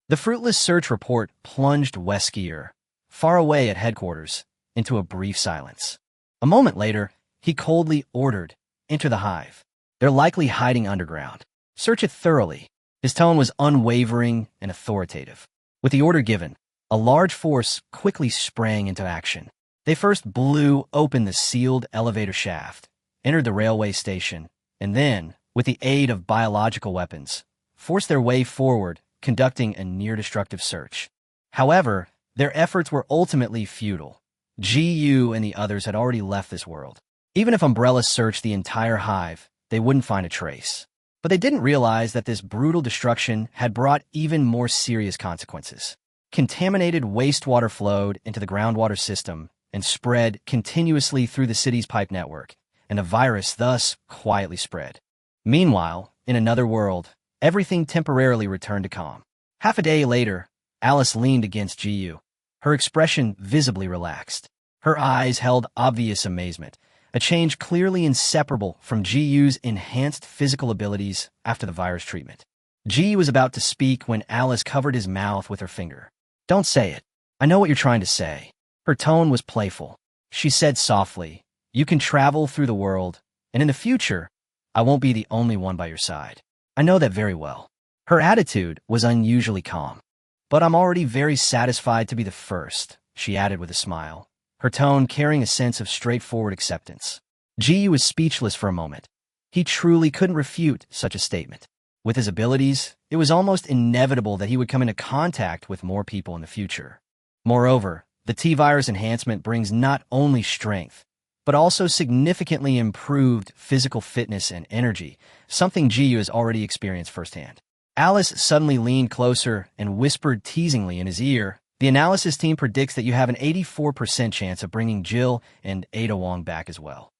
S1: The fruitless search report plunged Weskier, far away at headquarters, into a brief silence. A moment later, he coldly ordered, "Enter the hive. They're likely hiding underground. Search it thoroughly." His tone was unwavering and authoritative. With the order given, a large force quickly sprang into action. They first blew open the sealed elevator shaft, entered the railway station, and then, with the aid of biological weapons, forced their way forward, conducting a near-destructive search. However, their efforts were ultimately futile. GU and the others had already left this world. Even if Umbrella searched the entire hive, they wouldn't find a trace. But they didn't realize that this brutal destruction had brought even more serious consequences. Contaminated wastewater flowed into the groundwater system and spread continuously through the city's pipe network, and the virus thus quietly spread. Meanwhile, in another world, everything temporarily returned to calm. Half a day later, Alice leaned against GU. Her expression visibly relaxed. Her eyes held obvious amazement, a change clearly inseparable from GU's enhanced physical abilities after the virus treatment. GU was about to speak when Alice covered his mouth with her finger. "Don't say it. I know what you're trying to say." Her tone was playful. She said softly, "You can travel through the world, and in the future, I won't be the only one by your side. I know that very well." Her attitude was unusually calm. "But I'm already very satisfied to be the first," she added with a smile, her tone carrying a sense of straightforward acceptance. GU was speechless for a moment. He truly couldn't refute such a statement. With his abilities, it was almost inevitable that he would come into contact with more people in the future. Moreover, the T-virus enhancement brings not only strength, but also significantly improved physical fitness and energy, something GU has already experienced firsthand. Alice suddenly leaned closer and whispered teasingly in his ear, The analysis team predicts that you have an 84% chance of bringing Jill and Ada Wong back as well.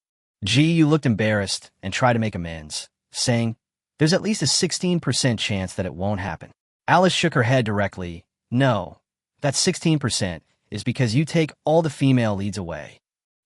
S1: Ji-yu looked embarrassed and tried to make amends, saying, "There's at least a 16% chance that it won't happen." Alice shook her head directly. "No, that 16% is because you take all the female leads away."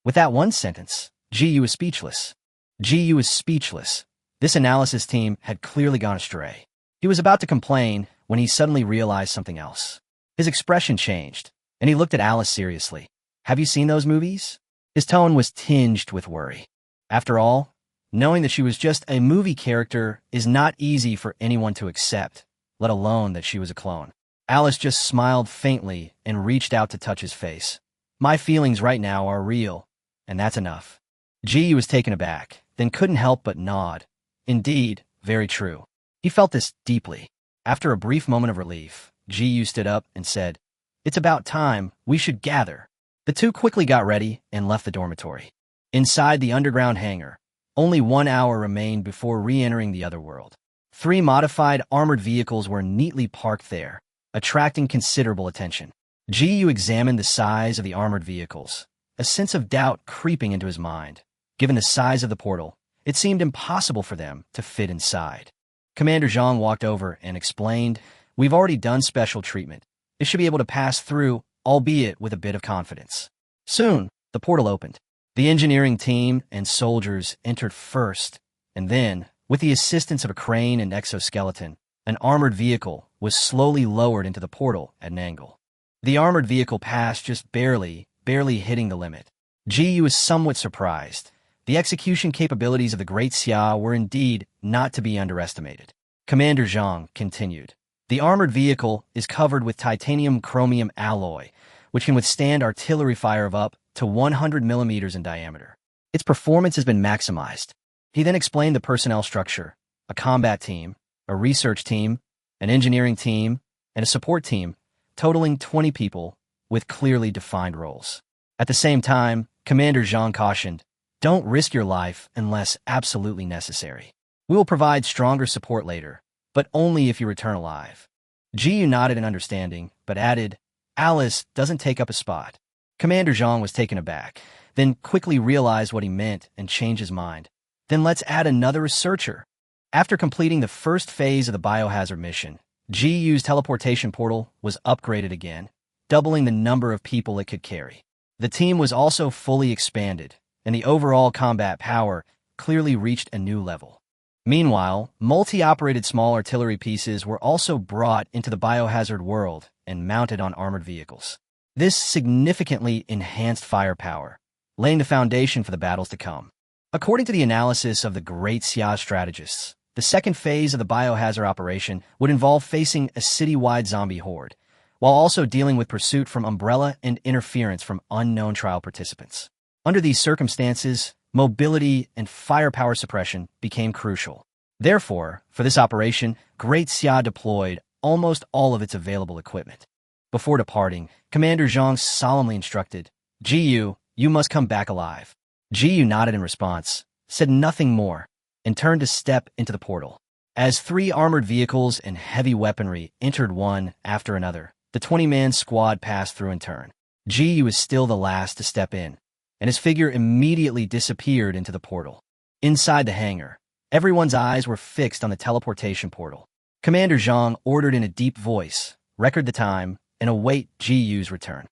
S1: With that one sentence, Ji-yu was speechless. Ji-yu was speechless. This analysis team had clearly gone astray. He was about to complain when he suddenly realized something else. His expression changed, and he looked at Alice seriously. "Have you seen those movies?" His tone was tinged with worry. After all, knowing that she was just a movie character is not easy for anyone to accept, let alone that she was a clone. Alice just smiled faintly and reached out to touch his face. "My feelings right now are real, and that's enough." Ji was taken aback, then couldn't help but nod. Indeed, very true. He felt this deeply. After a brief moment of relief, Ji stood up and said, "It's about time. We should gather." The two quickly got ready and left the dormitory. Inside the underground hangar, only 1 hour remained before re-entering the other world. 3 modified armored vehicles were neatly parked there, attracting considerable attention. Ji examined the size of the armored vehicles, a sense of doubt creeping into his mind. Given the size of the portal, it seemed impossible for them to fit inside. Commander Zhang walked over and explained, "We've already done special treatment. It should be able to pass through, albeit with a bit of confidence." Soon, the portal opened. The engineering team and soldiers entered first, and then, with the assistance of a crane and exoskeleton, an armored vehicle was slowly lowered into the portal at an angle. The armored vehicle passed just barely hitting the limit. Ji was somewhat surprised. The execution capabilities of the Great Xia were indeed not to be underestimated. Commander Zhang continued, "The armored vehicle is covered with titanium-chromium alloy, which can withstand artillery fire of up to 100 millimeters in diameter. Its performance has been maximized." He then explained the personnel structure: a combat team, a research team, an engineering team, and a support team, totaling 20 people with clearly defined roles. At the same time, Commander Zhang cautioned, "Don't risk your life unless absolutely necessary. We will provide stronger support later, but only if you return alive." Ji nodded in understanding, but added, "Alice doesn't take up a spot." Commander Zhang was taken aback, then quickly realized what he meant and changed his mind. "Then let's add another researcher." After completing the first phase of the biohazard mission, Ji's teleportation portal was upgraded again, doubling the number of people it could carry. The team was also fully expanded, and the overall combat power clearly reached a new level. Meanwhile, multi-operated small artillery pieces were also brought into the biohazard world and mounted on armored vehicles. This significantly enhanced firepower, laying the foundation for the battles to come. According to the analysis of the Great Xia strategists, the second phase of the biohazard operation would involve facing a city-wide zombie horde, while also dealing with pursuit from Umbrella and interference from unknown trial participants. Under these circumstances, mobility and firepower suppression became crucial. Therefore, for this operation, Great Xia deployed almost all of its available equipment. Before departing, Commander Zhang solemnly instructed, "Ji, you must come back alive." Ji nodded in response, said nothing more, and turned to step into the portal. As 3 armored vehicles and heavy weaponry entered one after another, the 20-man squad passed through in turn. Ji was still the last to step in, and his figure immediately disappeared into the portal. Inside the hangar, everyone's eyes were fixed on the teleportation portal. Commander Zhang ordered in a deep voice, record the time, and await Ji's return.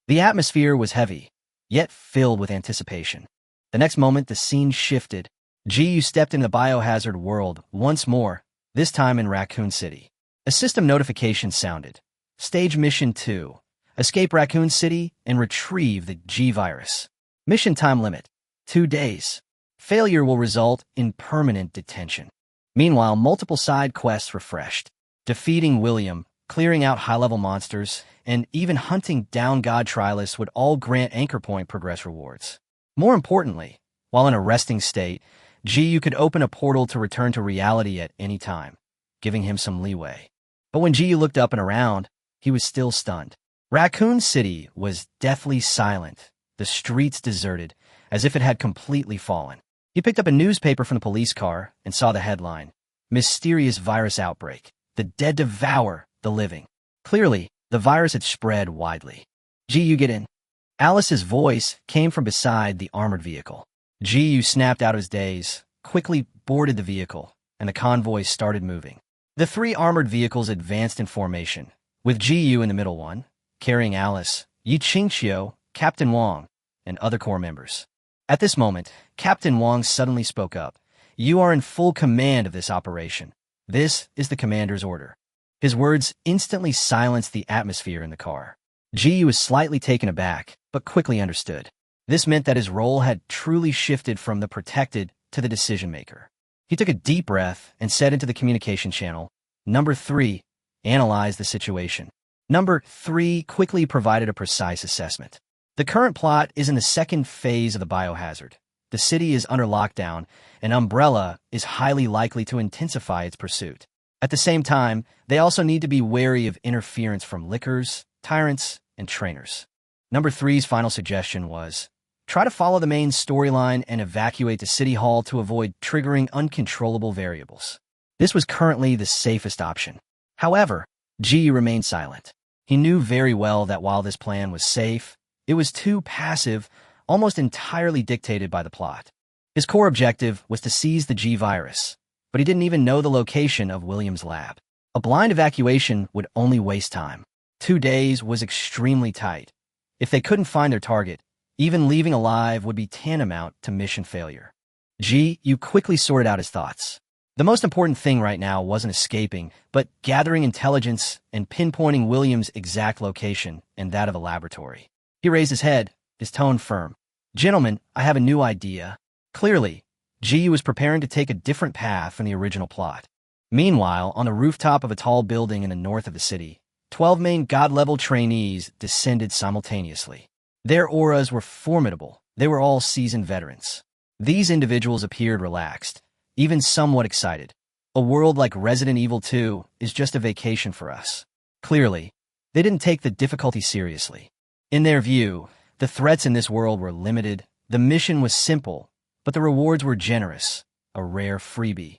S1: The atmosphere was heavy, yet filled with anticipation. The next moment, the scene shifted. Ji stepped into the biohazard world once more, this time in Raccoon City. A system notification sounded. Stage Mission 2. Escape Raccoon City and retrieve the G-Virus. Mission time limit: 2 days. Failure will result in permanent detention. Meanwhile, multiple side quests refreshed. Defeating William, clearing out high-level monsters, and even hunting down God Trialists would all grant Anchor Point progress rewards. More importantly, while in a resting state, Ji could open a portal to return to reality at any time, giving him some leeway. But when Ji looked up and around, he was still stunned. Raccoon City was deathly silent, the streets deserted, as if it had completely fallen. He picked up a newspaper from the police car and saw the headline, "Mysterious Virus Outbreak. The Dead Devour the Living." Clearly, The virus had spread widely. "Ji-yu, get in." Alice's voice came from beside the armored vehicle. Ji-yu snapped out of his daze, quickly boarded the vehicle, and the convoy started moving. The three armored vehicles advanced in formation, with Ji-yu in the middle one, carrying Alice, Yi Qingqiu, Captain Wang, and other corps members. At this moment, Captain Wang suddenly spoke up. "You are in full command of this operation. This is the commander's order." His words instantly silenced the atmosphere in the car. Ji was slightly taken aback, but quickly understood. This meant that his role had truly shifted from the protected to the decision-maker. He took a deep breath and said into the communication channel, "Number 3, analyze the situation." Number 3 quickly provided a precise assessment. The current plot is in the second phase of the biohazard. The city is under lockdown, and Umbrella is highly likely to intensify its pursuit. At the same time, they also need to be wary of interference from lickers, tyrants, and trainers. Number 3's final suggestion was, try to follow the main storyline and evacuate the city hall to avoid triggering uncontrollable variables. This was currently the safest option. However, Ji remained silent. He knew very well that while this plan was safe, it was too passive, almost entirely dictated by the plot. His core objective was to seize the G virus, but he didn't even know the location of William's lab. A blind evacuation would only waste time. 2 days was extremely tight. If they couldn't find their target, even leaving alive would be tantamount to mission failure. Ji quickly sorted out his thoughts. The most important thing right now wasn't escaping, but gathering intelligence and pinpointing William's exact location and that of the laboratory. He raised his head, his tone firm. "Gentlemen, I have a new idea." Clearly, Ji was preparing to take a different path from the original plot. Meanwhile, on the rooftop of a tall building in the north of the city, 12 main god-level trainees descended simultaneously. Their auras were formidable. They were all seasoned veterans. These individuals appeared relaxed, even somewhat excited. A world like Resident Evil 2 is just a vacation for us. Clearly, they didn't take the difficulty seriously. In their view, the threats in this world were limited, the mission was simple, but the rewards were generous, a rare freebie.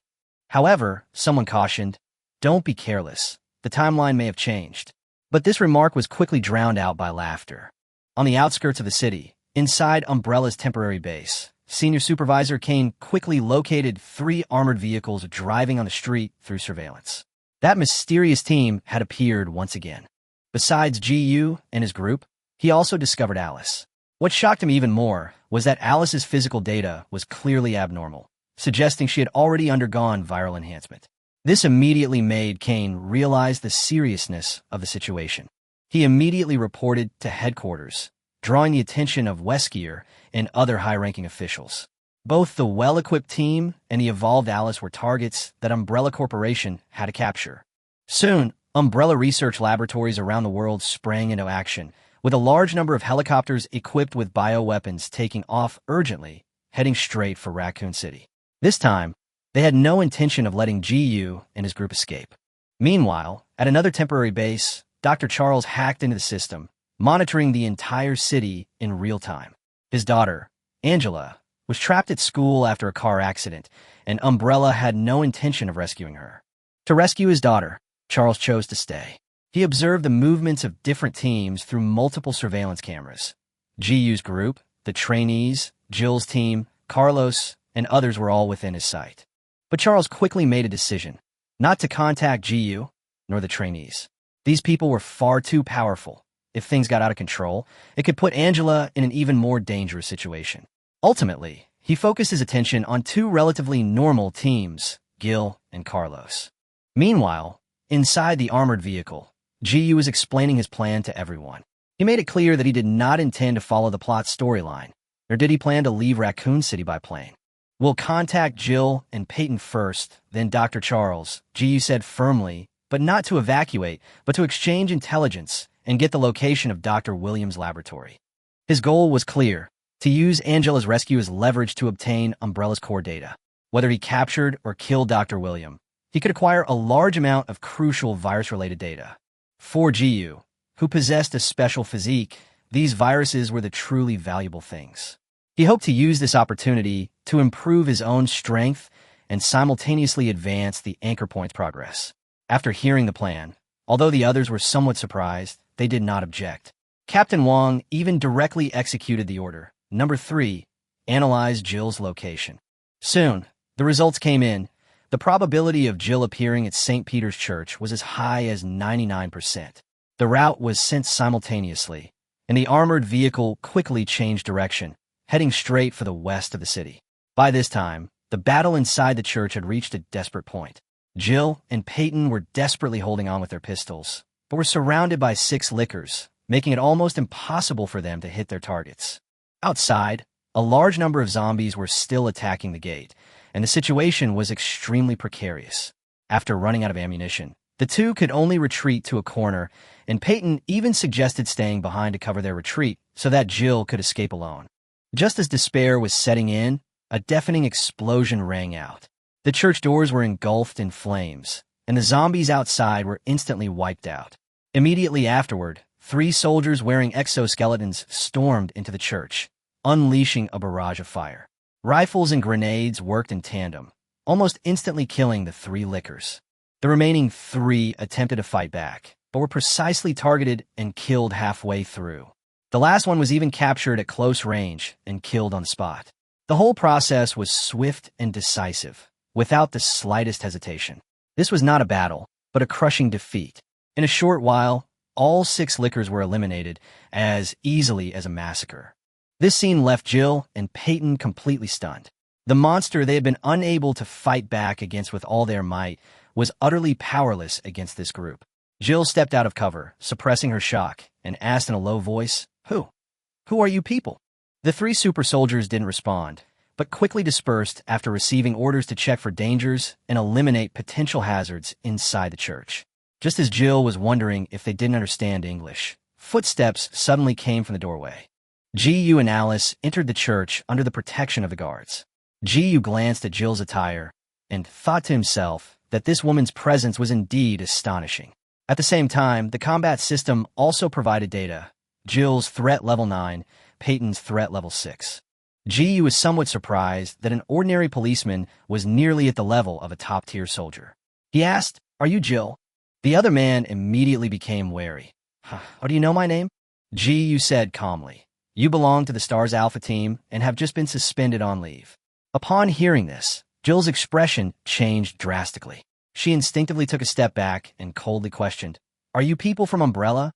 S1: However, someone cautioned, "Don't be careless. The timeline may have changed." But this remark was quickly drowned out by laughter. On the outskirts of the city, inside Umbrella's temporary base, Senior Supervisor Kane quickly located 3 armored vehicles driving on the street through surveillance. That mysterious team had appeared once again. Besides GU and his group, he also discovered Alice. What shocked him even more was that Alice's physical data was clearly abnormal, suggesting she had already undergone viral enhancement. This immediately made Kane realize the seriousness of the situation. He immediately reported to headquarters, drawing the attention of Weskier and other high-ranking officials. Both the well-equipped team and the evolved Alice were targets that Umbrella Corporation had to capture. Soon, Umbrella research laboratories around the world sprang into action, with a large number of helicopters equipped with bioweapons taking off urgently, heading straight for Raccoon City. This time, they had no intention of letting GU and his group escape. Meanwhile, at another temporary base, Dr. Charles hacked into the system, monitoring the entire city in real time. His daughter, Angela, was trapped at school after a car accident, and Umbrella had no intention of rescuing her. To rescue his daughter, Charles chose to stay. He observed the movements of different teams through multiple surveillance cameras. GU's group, the trainees, Jill's team, Carlos, and others were all within his sight. But Charles quickly made a decision, not to contact GU, nor the trainees. These people were far too powerful. If things got out of control, it could put Angela in an even more dangerous situation. Ultimately, he focused his attention on 2 relatively normal teams, Gil and Carlos. Meanwhile, inside the armored vehicle, GU was explaining his plan to everyone. He made it clear that he did not intend to follow the plot storyline, nor did he plan to leave Raccoon City by plane. "We'll contact Jill and Peyton first, then Dr. Charles," GU said firmly, but not to evacuate, but to exchange intelligence and get the location of Dr. Williams' laboratory. His goal was clear, to use Angela's rescue as leverage to obtain Umbrella's core data. Whether he captured or killed Dr. William, he could acquire a large amount of crucial virus-related data. For GU, who possessed a special physique, these viruses were the truly valuable things. He hoped to use this opportunity to improve his own strength and simultaneously advance the Anchor Point's progress. After hearing the plan, Although the others were somewhat surprised, they did not object. Captain Wang even directly executed the order. Number 3. Analyze Jill's location. Soon, the results came in. The probability of Jill appearing at St. Peter's Church was as high as 99%. The route was sent simultaneously, and the armored vehicle quickly changed direction, heading straight for the west of the city. By this time, the battle inside the church had reached a desperate point. Jill and Peyton were desperately holding on with their pistols, but were surrounded by 6 lickers, making it almost impossible for them to hit their targets. Outside, a large number of zombies were still attacking the gate, and the situation was extremely precarious. After running out of ammunition, the two could only retreat to a corner, and Peyton even suggested staying behind to cover their retreat so that Jill could escape alone. Just as despair was setting in, a deafening explosion rang out. The church doors were engulfed in flames, and the zombies outside were instantly wiped out. Immediately afterward, 3 soldiers wearing exoskeletons stormed into the church, unleashing a barrage of fire. Rifles and grenades worked in tandem, almost instantly killing the 3 lickers. The remaining 3 attempted to fight back, but were precisely targeted and killed halfway through. The last one was even captured at close range and killed on the spot. The whole process was swift and decisive, without the slightest hesitation. This was not a battle, but a crushing defeat. In a short while, all 6 lickers were eliminated as easily as a massacre. This scene left Jill and Peyton completely stunned. The monster they had been unable to fight back against with all their might was utterly powerless against this group. Jill stepped out of cover, suppressing her shock, and asked in a low voice, Who are you people?" The 3 super soldiers didn't respond, but quickly dispersed after receiving orders to check for dangers and eliminate potential hazards inside the church. Just as Jill was wondering if they didn't understand English, footsteps suddenly came from the doorway. Gu and Alice entered the church under the protection of the guards. Gu glanced at Jill's attire and thought to himself that this woman's presence was indeed astonishing. At the same time, the combat system also provided data. Jill's threat level 9, Peyton's threat level 6. Gu was somewhat surprised that an ordinary policeman was nearly at the level of a top-tier soldier. He asked, "Are you Jill?" The other man immediately became wary. "Oh, do you know my name?" Gu said calmly. "You belong to the STARS Alpha team and have just been suspended on leave." Upon hearing this, Jill's expression changed drastically. She instinctively took a step back and coldly questioned, "Are you people from Umbrella?"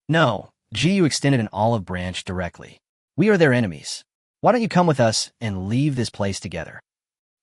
S1: "No." Gu extended an olive branch directly. "We are their enemies. Why don't you come with us and leave this place together?"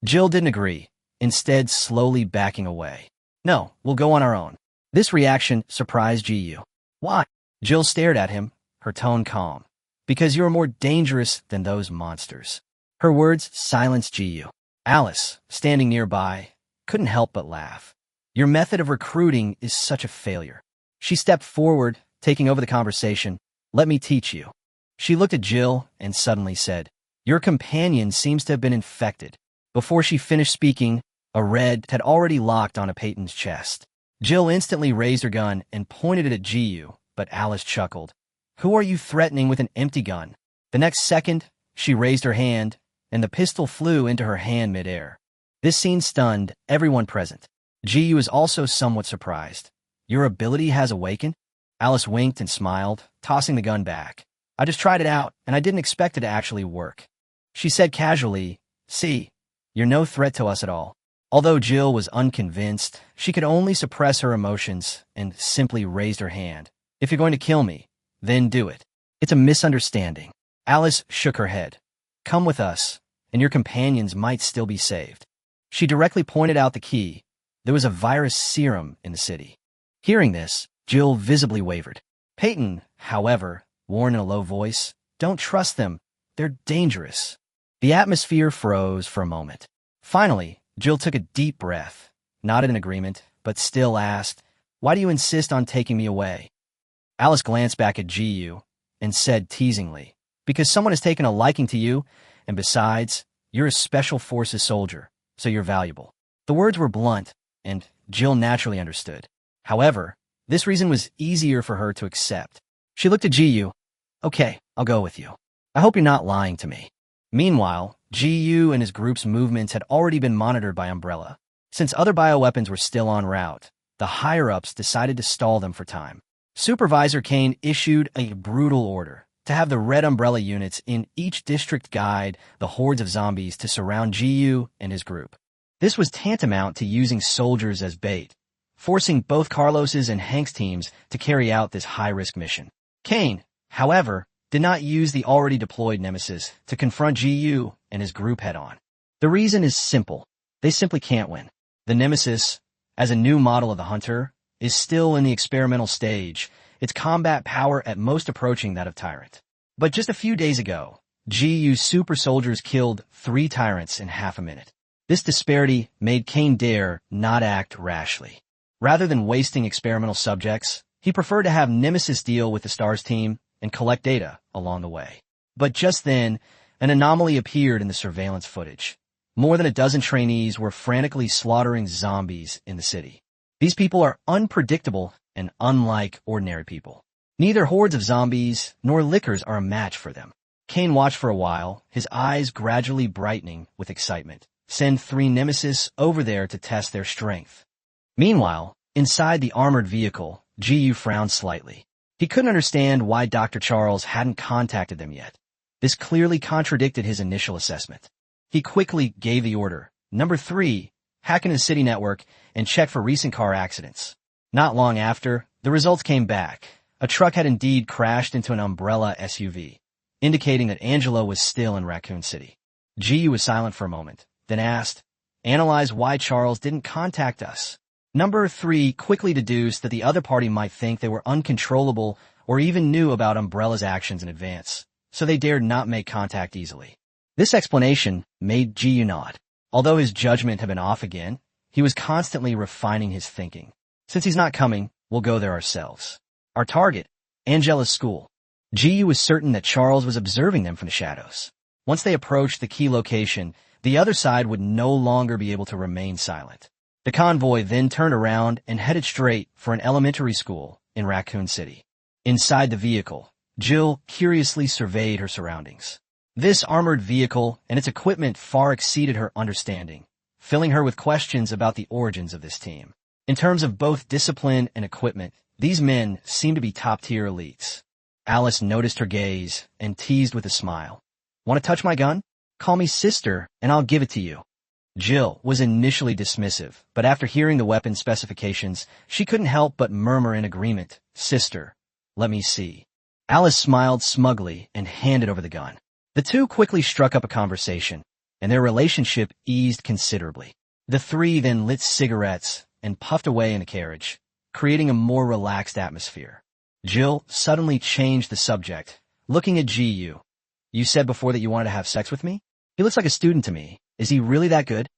S1: Jill didn't agree, instead slowly backing away. "No, we'll go on our own." This reaction surprised Gu. "Why?" Jill stared at him, her tone calm. "Because you're more dangerous than those monsters." Her words silenced Gu. Alice, standing nearby, couldn't help but laugh. "Your method of recruiting is such a failure." She stepped forward, taking over the conversation. "Let me teach you." She looked at Jill and suddenly said, "Your companion seems to have been infected." Before she finished speaking, a red had already locked onto Peyton's chest. Jill instantly raised her gun and pointed it at Gu, but Alice chuckled. "Who are you threatening with an empty gun?" The next second, she raised her hand, and the pistol flew into her hand midair. This scene stunned everyone present. Gu was also somewhat surprised. "Your ability has awakened?" Alice winked and smiled, tossing the gun back. "I just tried it out, and I didn't expect it to actually work." She said casually, "See, you're no threat to us at all." Although Jill was unconvinced, she could only suppress her emotions and simply raised her hand. "If you're going to kill me, then do it. It's a misunderstanding." Alice shook her head. "Come with us, and your companions might still be saved." She directly pointed out the key. There was a virus serum in the city. Hearing this, Jill visibly wavered. Peyton, however, warned in a low voice, "Don't trust them. They're dangerous." The atmosphere froze for a moment. Finally, Jill took a deep breath, nodded in agreement, but still asked, "Why do you insist on taking me away?" Alice glanced back at Gu and said teasingly, "Because someone has taken a liking to you, and besides, you're a special forces soldier, so you're valuable." The words were blunt, and Jill naturally understood. However, this reason was easier for her to accept. She looked at Gu. "Okay, I'll go with you. I hope you're not lying to me." Meanwhile, Gu and his group's movements had already been monitored by Umbrella. Since other bioweapons were still en route, the higher-ups decided to stall them for time. Supervisor Kane issued a brutal order to have the Red Umbrella units in each district guide the hordes of zombies to surround Jiyu and his group. This was tantamount to using soldiers as bait, forcing both Carlos's and Hank's teams to carry out this high-risk mission. Kane, however, did not use the already deployed Nemesis to confront Jiyu and his group head-on. The reason is simple. They simply can't win. The Nemesis, as a new model of the Hunter, is still in the experimental stage, its combat power at most approaching that of Tyrant. But just a few days ago, Jiyu's super soldiers killed 3 Tyrants in half a minute. This disparity made Kane dare not act rashly. Rather than wasting experimental subjects, he preferred to have Nemesis deal with the STARS team and collect data along the way. But just then, an anomaly appeared in the surveillance footage. More than a dozen trainees were frantically slaughtering zombies in the city. These people are unpredictable and unlike ordinary people. Neither hordes of zombies nor lickers are a match for them. Kane watched for a while, his eyes gradually brightening with excitement. Send 3 Nemesis over there to test their strength. Meanwhile, inside the armored vehicle, Jiyu frowned slightly. He couldn't understand why Dr. Charles hadn't contacted them yet. This clearly contradicted his initial assessment. He quickly gave the order, Number 3, hack into the city network and check for recent car accidents. Not long after, the results came back. A truck had indeed crashed into an Umbrella SUV, indicating that Angelo was still in Raccoon City. Jiyu was silent for a moment, then asked, Analyze why Charles didn't contact us. Number 3 quickly deduced that the other party might think they were uncontrollable or even knew about Umbrella's actions in advance, so they dared not make contact easily. This explanation made Jiyu nod. Although his judgment had been off again, he was constantly refining his thinking. Since he's not coming, we'll go there ourselves. Our target, Angela's school. Jiyu was certain that Charles was observing them from the shadows. Once they approached the key location, the other side would no longer be able to remain silent. The convoy then turned around and headed straight for an elementary school in Raccoon City. Inside the vehicle, Jill curiously surveyed her surroundings. This armored vehicle and its equipment far exceeded her understanding, filling her with questions about the origins of this team. In terms of both discipline and equipment, these men seemed to be top-tier elites. Alice noticed her gaze and teased with a smile. Want to touch my gun? Call me sister and I'll give it to you. Jill was initially dismissive, but after hearing the weapon specifications, she couldn't help but murmur in agreement, Sister, let me see. Alice smiled smugly and handed over the gun. The two quickly struck up a conversation, and their relationship eased considerably. The 3 then lit cigarettes and puffed away in the carriage, creating a more relaxed atmosphere. Jill suddenly changed the subject, looking at Jiyu. You said before that you wanted to have sex with me? He looks like a student to me. Is he really that good?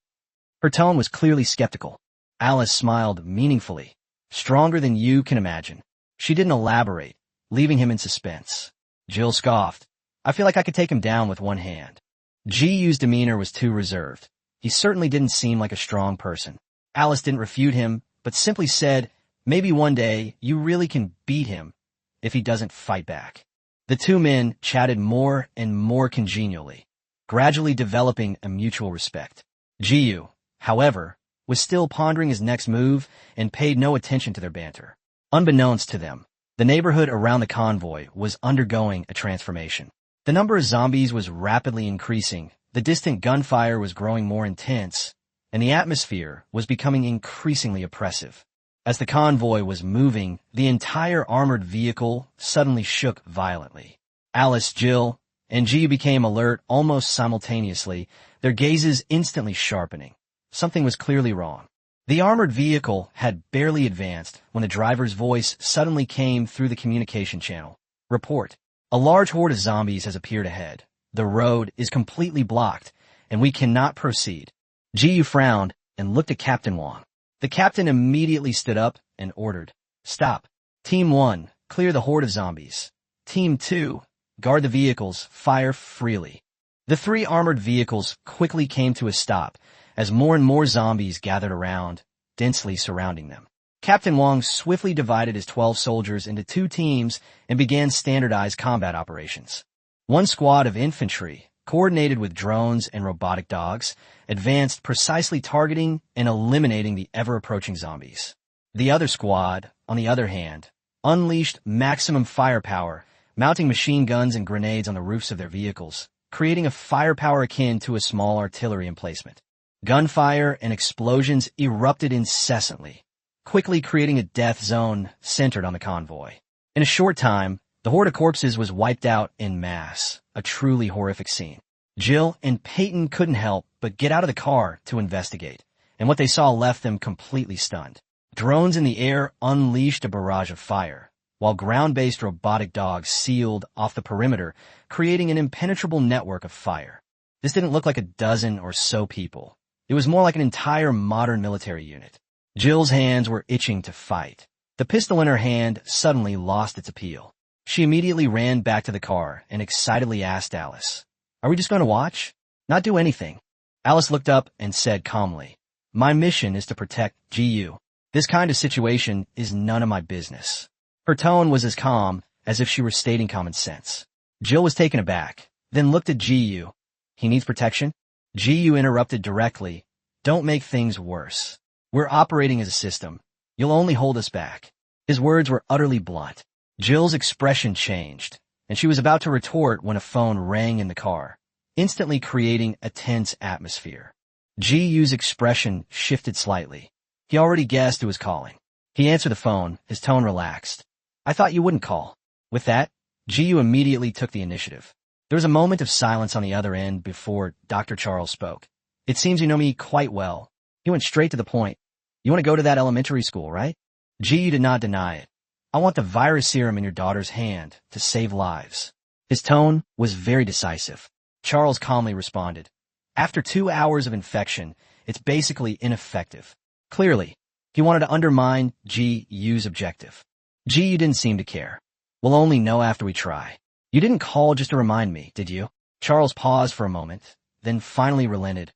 S1: Her tone was clearly skeptical. Alice smiled meaningfully, stronger than you can imagine. She didn't elaborate, leaving him in suspense. Jill scoffed. I feel like I could take him down with one hand. Jiyu's demeanor was too reserved. He certainly didn't seem like a strong person. Alice didn't refute him, but simply said, maybe one day you really can beat him if he doesn't fight back. The 2 men chatted more and more congenially, gradually developing a mutual respect. Jiyu, however, was still pondering his next move and paid no attention to their banter. Unbeknownst to them, the neighborhood around the convoy was undergoing a transformation. The number of zombies was rapidly increasing, the distant gunfire was growing more intense, and the atmosphere was becoming increasingly oppressive. As the convoy was moving, the entire armored vehicle suddenly shook violently. Alice, Jill, and Jiyu became alert almost simultaneously, their gazes instantly sharpening. Something was clearly wrong. The armored vehicle had barely advanced when the driver's voice suddenly came through the communication channel. Report. A large horde of zombies has appeared ahead. The road is completely blocked, and we cannot proceed. Jiyu frowned and looked at Captain Wong. The captain immediately stood up and ordered, Stop. Team 1, clear the horde of zombies. Team 2, guard the vehicles, fire freely. The 3 armored vehicles quickly came to a stop as more and more zombies gathered around, densely surrounding them. Captain Wong swiftly divided his 12 soldiers into 2 teams and began standardized combat operations. One squad of infantry, coordinated with drones and robotic dogs, advanced precisely targeting and eliminating the ever-approaching zombies. The other squad, on the other hand, unleashed maximum firepower, mounting machine guns and grenades on the roofs of their vehicles, creating a firepower akin to a small artillery emplacement. Gunfire and explosions erupted incessantly, quickly creating a death zone centered on the convoy. In a short time, the horde of corpses was wiped out en masse, a truly horrific scene. Jill and Peyton couldn't help but get out of the car to investigate, and what they saw left them completely stunned. Drones in the air unleashed a barrage of fire, while ground-based robotic dogs sealed off the perimeter, creating an impenetrable network of fire. This didn't look like a dozen or so people. It was more like an entire modern military unit. Jill's hands were itching to fight. The pistol in her hand suddenly lost its appeal. She immediately ran back to the car and excitedly asked Alice, "Are we just going to watch? Not do anything?" Alice looked up and said calmly, "My mission is to protect GU. This kind of situation is none of my business." Her tone was as calm as if she were stating common sense. Jill was taken aback, then looked at GU. "He needs protection?" GU interrupted directly, "Don't make things worse. We're operating as a system. You'll only hold us back." His words were utterly blunt. Jill's expression changed, and she was about to retort when a phone rang in the car, instantly creating a tense atmosphere. GU's expression shifted slightly. He already guessed who was calling. He answered the phone, his tone relaxed. "I thought you wouldn't call." With that, GU immediately took the initiative. There was a moment of silence on the other end before Dr. Charles spoke. "It seems you know me quite well." He went straight to the point. "You want to go to that elementary school, right?" GU did not deny it. "I want the virus serum in your daughter's hand to save lives." His tone was very decisive. Charles calmly responded, "After 2 hours of infection, it's basically ineffective." Clearly, he wanted to undermine GU's objective. GU didn't seem to care. "We'll only know after we try. You didn't call just to remind me, did you?" Charles paused for a moment, then finally relented.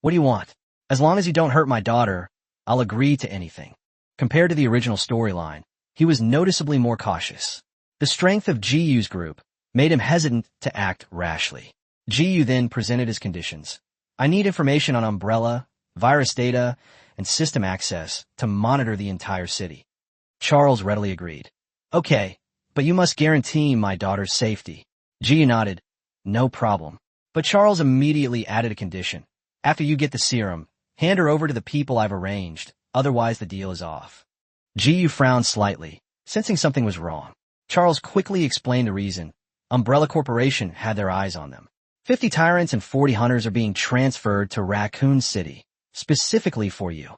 S1: "What do you want? As long as you don't hurt my daughter, I'll agree to anything." Compared to the original storyline, he was noticeably more cautious. The strength of GU's group made him hesitant to act rashly. GU then presented his conditions. "I need information on Umbrella, virus data, and system access to monitor the entire city." Charles readily agreed. "Okay, but you must guarantee my daughter's safety." GU nodded. "No problem." But Charles immediately added a condition. "After you get the serum, hand her over to the people I've arranged, otherwise the deal is off." GU frowned slightly, sensing something was wrong. Charles quickly explained the reason. Umbrella Corporation had their eyes on them. 50 tyrants and 40 hunters are being transferred to Raccoon City, specifically for you.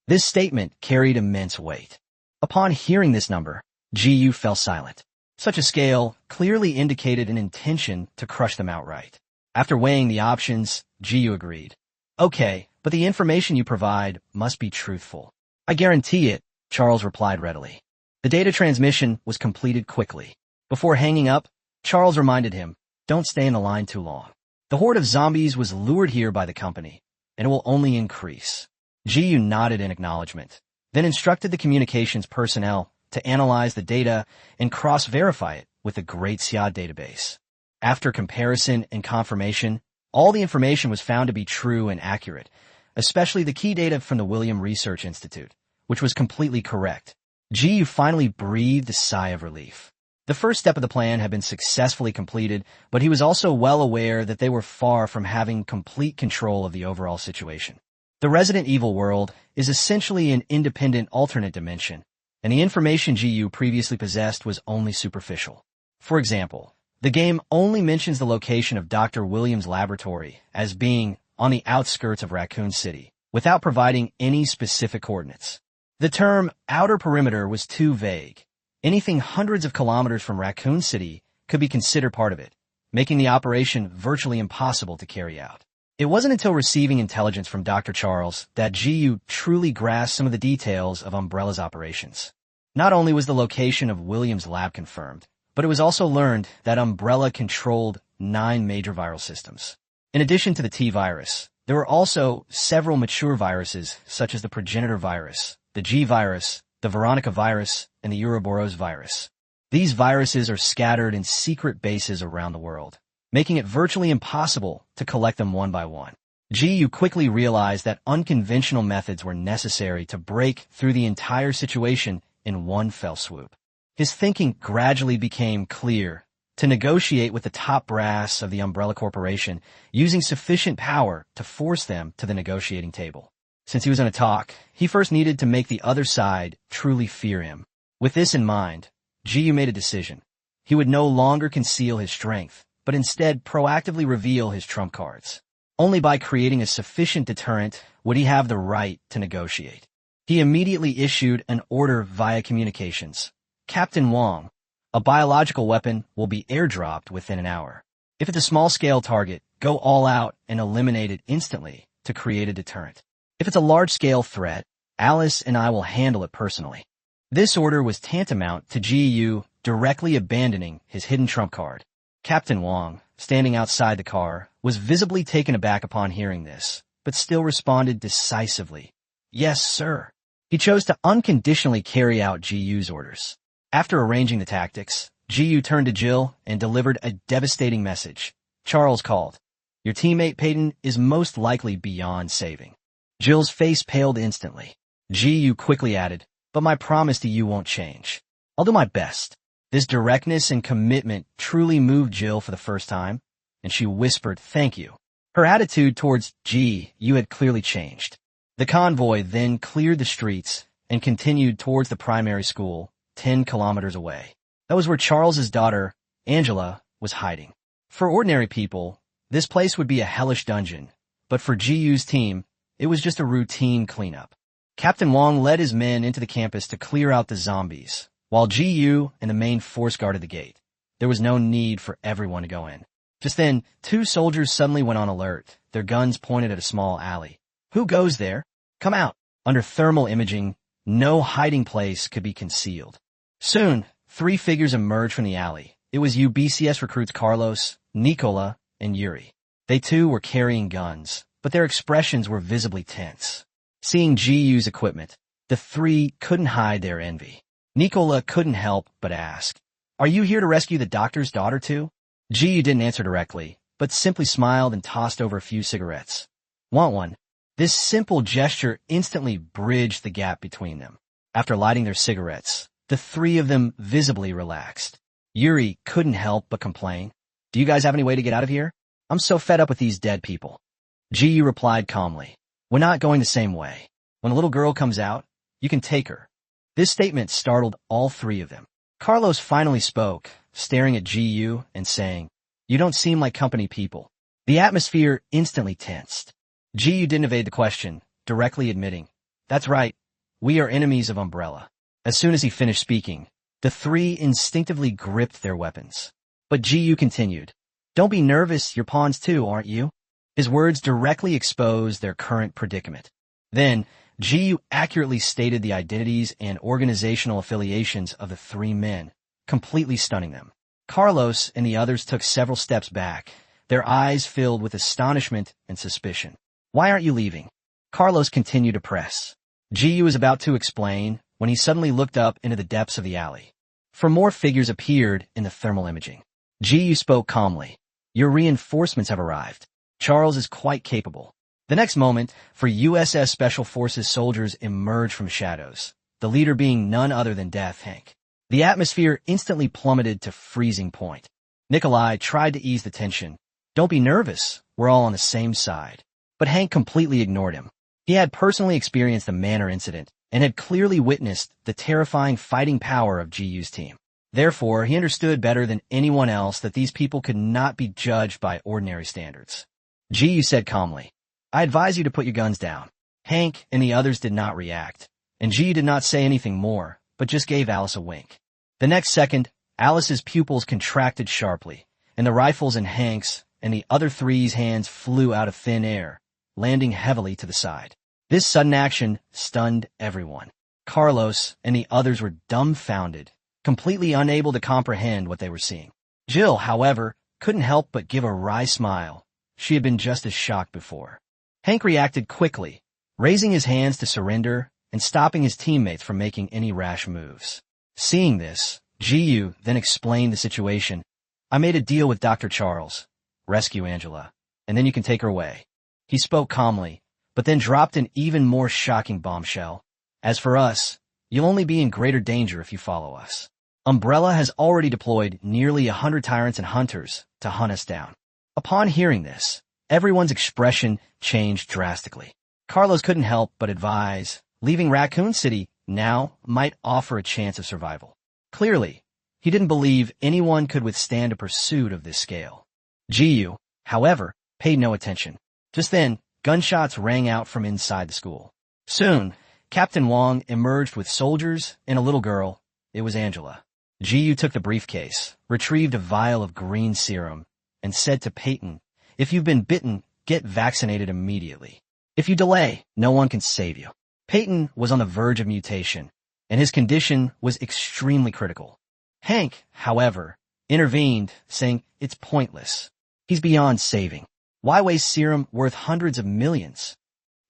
S1: This statement carried immense weight. Upon hearing this number, GU fell silent. Such a scale clearly indicated an intention to crush them outright. After weighing the options, GU agreed. "Okay, but the information you provide must be truthful." "I guarantee it," Charles replied readily. The data transmission was completed quickly. Before hanging up, Charles reminded him, "Don't stay in the line too long. The horde of zombies was lured here by the company, and it will only increase." GU nodded in acknowledgement, then instructed the communications personnel to analyze the data and cross-verify it with the Great Xia database. After comparison and confirmation, all the information was found to be true and accurate, especially the key data from the William Research Institute, which was completely correct. GU finally breathed a sigh of relief. The first step of the plan had been successfully completed, but he was also well aware that they were far from having complete control of the overall situation. The Resident Evil world is essentially an independent alternate dimension, and the information GU previously possessed was only superficial. For example, the game only mentions the location of Dr. Williams' laboratory as being on the outskirts of Raccoon City, without providing any specific coordinates. The term outer perimeter was too vague. Anything hundreds of kilometers from Raccoon City could be considered part of it, making the operation virtually impossible to carry out. It wasn't until receiving intelligence from Dr. Charles that GU truly grasped some of the details of Umbrella's operations. Not only was the location of Williams' lab confirmed, but it was also learned that Umbrella controlled 9 major viral systems. In addition to the T-virus, there were also several mature viruses such as the progenitor virus, the G-virus, the Veronica virus, and the Ouroboros virus. These viruses are scattered in secret bases around the world, making it virtually impossible to collect them one by one. Ji quickly realized that unconventional methods were necessary to break through the entire situation in one fell swoop. His thinking gradually became clear: to negotiate with the top brass of the Umbrella Corporation, using sufficient power to force them to the negotiating table. Since he was going to talk, he first needed to make the other side truly fear him. With this in mind, Ji made a decision. He would no longer conceal his strength, but instead proactively reveal his trump cards. Only by creating a sufficient deterrent would he have the right to negotiate. He immediately issued an order via communications. Captain Wong, a biological weapon will be airdropped within an hour. If it's a small-scale target, go all out and eliminate it instantly to create a deterrent. If it's a large-scale threat, Alice and I will handle it personally. This order was tantamount to Gu directly abandoning his hidden trump card. Captain Wong, standing outside the car, was visibly taken aback upon hearing this, but still responded decisively. Yes, sir. He chose to unconditionally carry out Gu's orders. After arranging the tactics, Gu turned to Jill and delivered a devastating message. Charles called. Your teammate Peyton is most likely beyond saving. Jill's face paled instantly. Gu quickly added, but my promise to you won't change. I'll do my best. This directness and commitment truly moved Jill for the first time, and she whispered thank you. Her attitude towards Gu had clearly changed. The convoy then cleared the streets and continued towards the primary school, 10 kilometers away. That was where Charles's daughter, Angela, was hiding. For ordinary people, this place would be a hellish dungeon, but for Gu's team, it was just a routine cleanup. Captain Wong led his men into the campus to clear out the zombies, while Gu and the main force guarded the gate. There was no need for everyone to go in. Just then, 2 soldiers suddenly went on alert, their guns pointed at a small alley. Who goes there? Come out. Under thermal imaging, no hiding place could be concealed. Soon, 3 figures emerged from the alley. It was UBCS recruits Carlos, Nicola, and Yuri. They too were carrying guns, but their expressions were visibly tense. Seeing Gu's equipment, the 3 couldn't hide their envy. Nicola couldn't help but ask, are you here to rescue the doctor's daughter too? Gu didn't answer directly, but simply smiled and tossed over a few cigarettes. Want one? This simple gesture instantly bridged the gap between them. After lighting their cigarettes, the 3 of them visibly relaxed. Yuri couldn't help but complain. Do you guys have any way to get out of here? I'm so fed up with these dead people. Gu replied calmly. We're not going the same way. When a little girl comes out, you can take her. This statement startled all 3 of them. Carlos finally spoke, staring at Gu and saying, you don't seem like company people. The atmosphere instantly tensed. Gu didn't evade the question, directly admitting, that's right, we are enemies of Umbrella. As soon as he finished speaking, the 3 instinctively gripped their weapons. But Gu continued, don't be nervous, you're pawns too, aren't you? His words directly exposed their current predicament. Then, Gu accurately stated the identities and organizational affiliations of the 3 men, completely stunning them. Carlos and the others took several steps back, their eyes filled with astonishment and suspicion. Why aren't you leaving? Carlos continued to press. Gu was about to explain when he suddenly looked up into the depths of the alley. 4 more figures appeared in the thermal imaging. Gu spoke calmly. Your reinforcements have arrived. Charles is quite capable. The next moment, 4 USS Special Forces soldiers emerged from shadows, the leader being none other than Death Hank. The atmosphere instantly plummeted to freezing point. Nikolai tried to ease the tension. Don't be nervous, we're all on the same side. But Hank completely ignored him. He had personally experienced the Manor incident and had clearly witnessed the terrifying fighting power of Gu's team. Therefore, he understood better than anyone else that these people could not be judged by ordinary standards. Gu said calmly, I advise you to put your guns down. Hank and the others did not react, and Gu did not say anything more, but just gave Alice a wink. The next second, Alice's pupils contracted sharply, and the rifles in Hank's and the other 3's hands flew out of thin air, landing heavily to the side. This sudden action stunned everyone. Carlos and the others were dumbfounded, completely unable to comprehend what they were seeing. Jill, however, couldn't help but give a wry smile. She had been just as shocked before. Hank reacted quickly, raising his hands to surrender and stopping his teammates from making any rash moves. Seeing this, Gu then explained the situation. I made a deal with Dr. Charles. Rescue Angela, and then you can take her away. He spoke calmly, but then dropped an even more shocking bombshell. As for us, you'll only be in greater danger if you follow us. Umbrella has already deployed nearly 100 tyrants and hunters to hunt us down. Upon hearing this, everyone's expression changed drastically. Carlos couldn't help but advise, leaving Raccoon City now might offer a chance of survival. Clearly, he didn't believe anyone could withstand a pursuit of this scale. Jiyu, however, paid no attention. Just then, gunshots rang out from inside the school. Soon, Captain Wong emerged with soldiers and a little girl. It was Angela. Jiyu took the briefcase, retrieved a vial of green serum, and said to Peyton, "If you've been bitten, get vaccinated immediately. If you delay, no one can save you." Peyton was on the verge of mutation, and his condition was extremely critical. Hank, however, intervened, saying, "It's pointless. He's beyond saving. Why waste serum worth hundreds of millions?"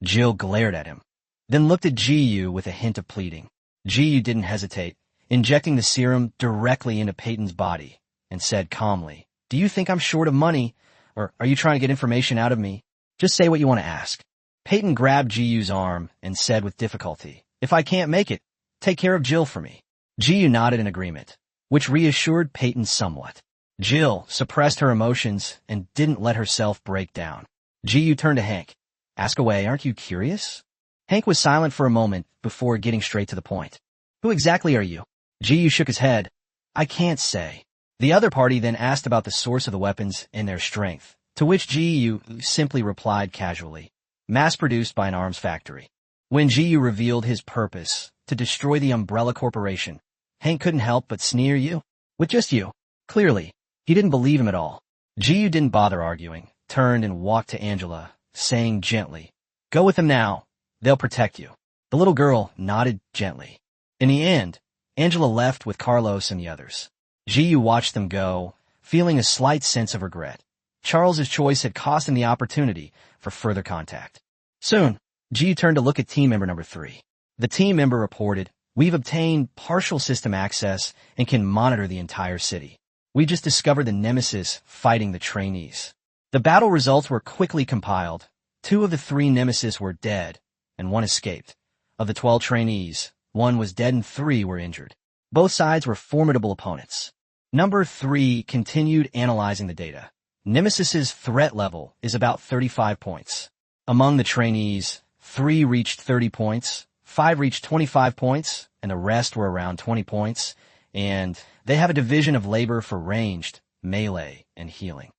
S1: Jill glared at him, then looked at Jiyu with a hint of pleading. Jiyu didn't hesitate, injecting the serum directly into Peyton's body, and said calmly, "Do you think I'm short of money, or are you trying to get information out of me? Just say what you want to ask." Peyton grabbed Jiyu's arm and said with difficulty, "If I can't make it, take care of Jill for me." Jiyu nodded in agreement, which reassured Peyton somewhat. Jill suppressed her emotions and didn't let herself break down. Jiyu turned to Hank. "Ask away, aren't you curious?" Hank was silent for a moment before getting straight to the point. "Who exactly are you?" Jiyu shook his head. "I can't say." The other party then asked about the source of the weapons and their strength, to which Jiyu simply replied casually, "Mass-produced by an arms factory." When Jiyu revealed his purpose, to destroy the Umbrella Corporation, Hank couldn't help but sneer. "You? With just you?" Clearly, he didn't believe him at all. Jiyu didn't bother arguing, turned and walked to Angela, saying gently, "Go with them now. They'll protect you." The little girl nodded gently. In the end, Angela left with Carlos and the others. Jiyu watched them go, feeling a slight sense of regret. Charles's choice had cost him the opportunity for further contact. Soon, Jiyu turned to look at team member number 3. The team member reported, "We've obtained partial system access and can monitor the entire city. We just discovered the Nemesis fighting the trainees." The battle results were quickly compiled. 2 of the 3 Nemesis were dead, and 1 escaped. Of the 12 trainees, 1 was dead and 3 were injured. Both sides were formidable opponents. Number 3 continued analyzing the data. Nemesis's threat level is about 35 points. Among the trainees, 3 reached 30 points, 5 reached 25 points, and the rest were around 20 points, and they have a division of labor for ranged, melee, and healing.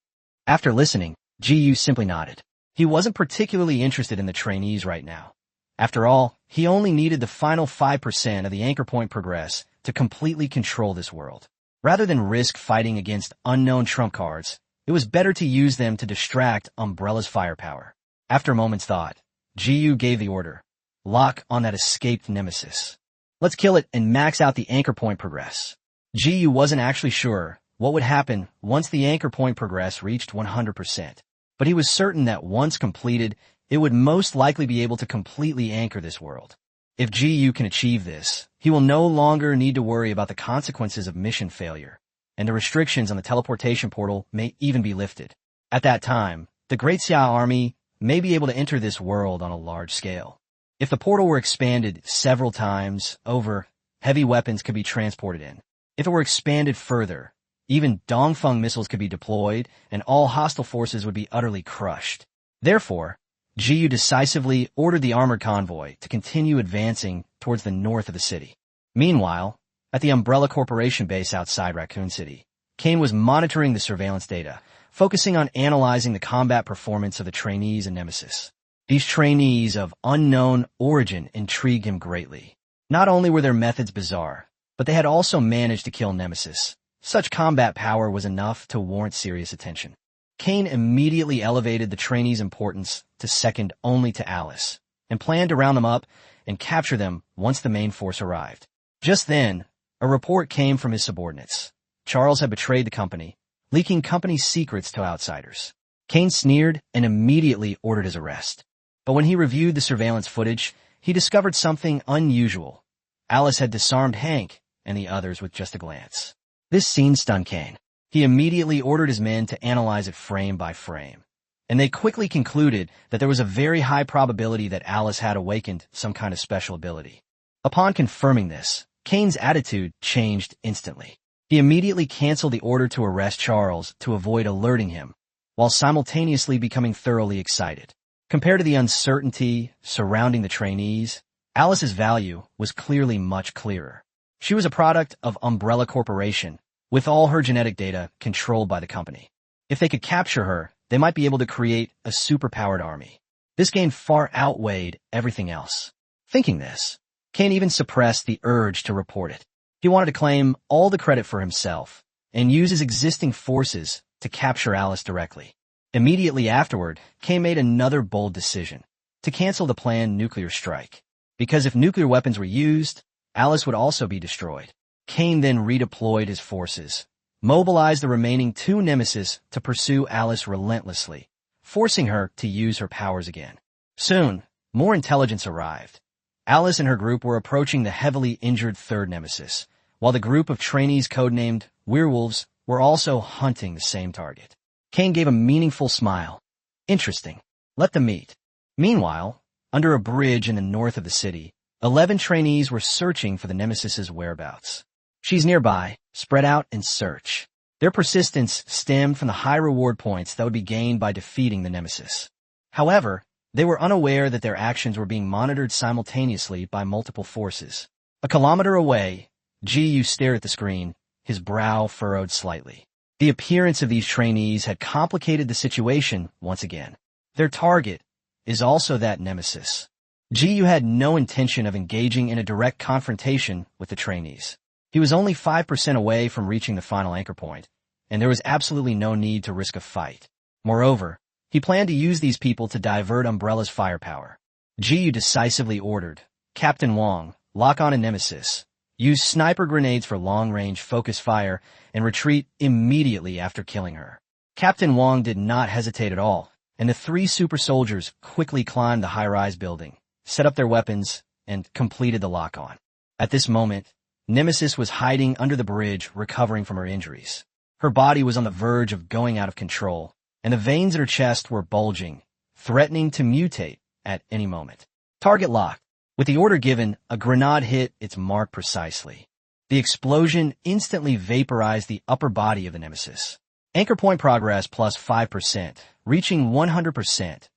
S1: After listening, Jiyu simply nodded. He wasn't particularly interested in the trainees right now. After all, he only needed the final 5% of the anchor point progress to completely control this world. Rather than risk fighting against unknown trump cards, it was better to use them to distract Umbrella's firepower. After a moment's thought, Jiyu gave the order, "Lock on that escaped nemesis. Let's kill it and max out the anchor point progress." Jiyu wasn't actually sure what would happen once the anchor point progress reached 100%, but he was certain that once completed, it would most likely be able to completely anchor this world. If Jiyu can achieve this, he will no longer need to worry about the consequences of mission failure, and the restrictions on the teleportation portal may even be lifted. At that time, the Great Xia army may be able to enter this world on a large scale. If the portal were expanded several times over, heavy weapons could be transported in. If it were expanded further, even Dongfeng missiles could be deployed, and all hostile forces would be utterly crushed. Therefore, Jiyu decisively ordered the armored convoy to continue advancing towards the north of the city. Meanwhile, at the Umbrella Corporation base outside Raccoon City, Kane was monitoring the surveillance data, focusing on analyzing the combat performance of the trainees and Nemesis. These trainees of unknown origin intrigued him greatly. Not only were their methods bizarre, but they had also managed to kill Nemesis. Such combat power was enough to warrant serious attention. Kane immediately elevated the trainees' importance to second only to Alice, and planned to round them up and capture them once the main force arrived. Just then, a report came from his subordinates. Charles had betrayed the company, leaking company secrets to outsiders. Kane sneered and immediately ordered his arrest. But when he reviewed the surveillance footage, he discovered something unusual. Alice had disarmed Hank and the others with just a glance. This scene stunned Kane. He immediately ordered his men to analyze it frame by frame. and they quickly concluded that there was a very high probability that Alice had awakened some kind of special ability. Upon confirming this, Kane's attitude changed instantly. He immediately canceled the order to arrest Charles to avoid alerting him, while simultaneously becoming thoroughly excited. Compared to the uncertainty surrounding the trainees, Alice's value was clearly much clearer. She was a product of Umbrella Corporation, with all her genetic data controlled by the company. If they could capture her, they might be able to create a superpowered army. This gain far outweighed everything else. Thinking this, Kane even suppressed the urge to report it. He wanted to claim all the credit for himself and use his existing forces to capture Alice directly. Immediately afterward, Kane made another bold decision to cancel the planned nuclear strike. Because if nuclear weapons were used, Alice would also be destroyed. Kane then redeployed his forces, mobilized the remaining 2 nemesis to pursue Alice relentlessly, forcing her to use her powers again. Soon, more intelligence arrived. Alice and her group were approaching the heavily injured 3rd nemesis, while the group of trainees codenamed werewolves were also hunting the same target. Kane gave a meaningful smile. Interesting. Let them meet. Meanwhile, under a bridge in the north of the city, 11 trainees were searching for the nemesis's whereabouts. She's nearby, spread out and search. Their persistence stemmed from the high reward points that would be gained by defeating the nemesis. However, they were unaware that their actions were being monitored simultaneously by multiple forces. A kilometer away, Ji-yu stared at the screen, his brow furrowed slightly. The appearance of these trainees had complicated the situation once again. Their target is also that nemesis. Ji-yu had no intention of engaging in a direct confrontation with the trainees. He was only 5% away from reaching the final anchor point, and there was absolutely no need to risk a fight. Moreover, he planned to use these people to divert Umbrella's firepower. Ji-yu decisively ordered, Captain Wong, lock on a nemesis, use sniper grenades for long-range focus fire, and retreat immediately after killing her. Captain Wong did not hesitate at all, and the 3 super soldiers quickly climbed the high-rise building, set up their weapons, and completed the lock-on. At this moment, Nemesis was hiding under the bridge, recovering from her injuries. Her body was on the verge of going out of control, and the veins in her chest were bulging, threatening to mutate at any moment. Target locked. With the order given, a grenade hit its mark precisely. The explosion instantly vaporized the upper body of the nemesis. Anchor point progress plus 5%, reaching 100%.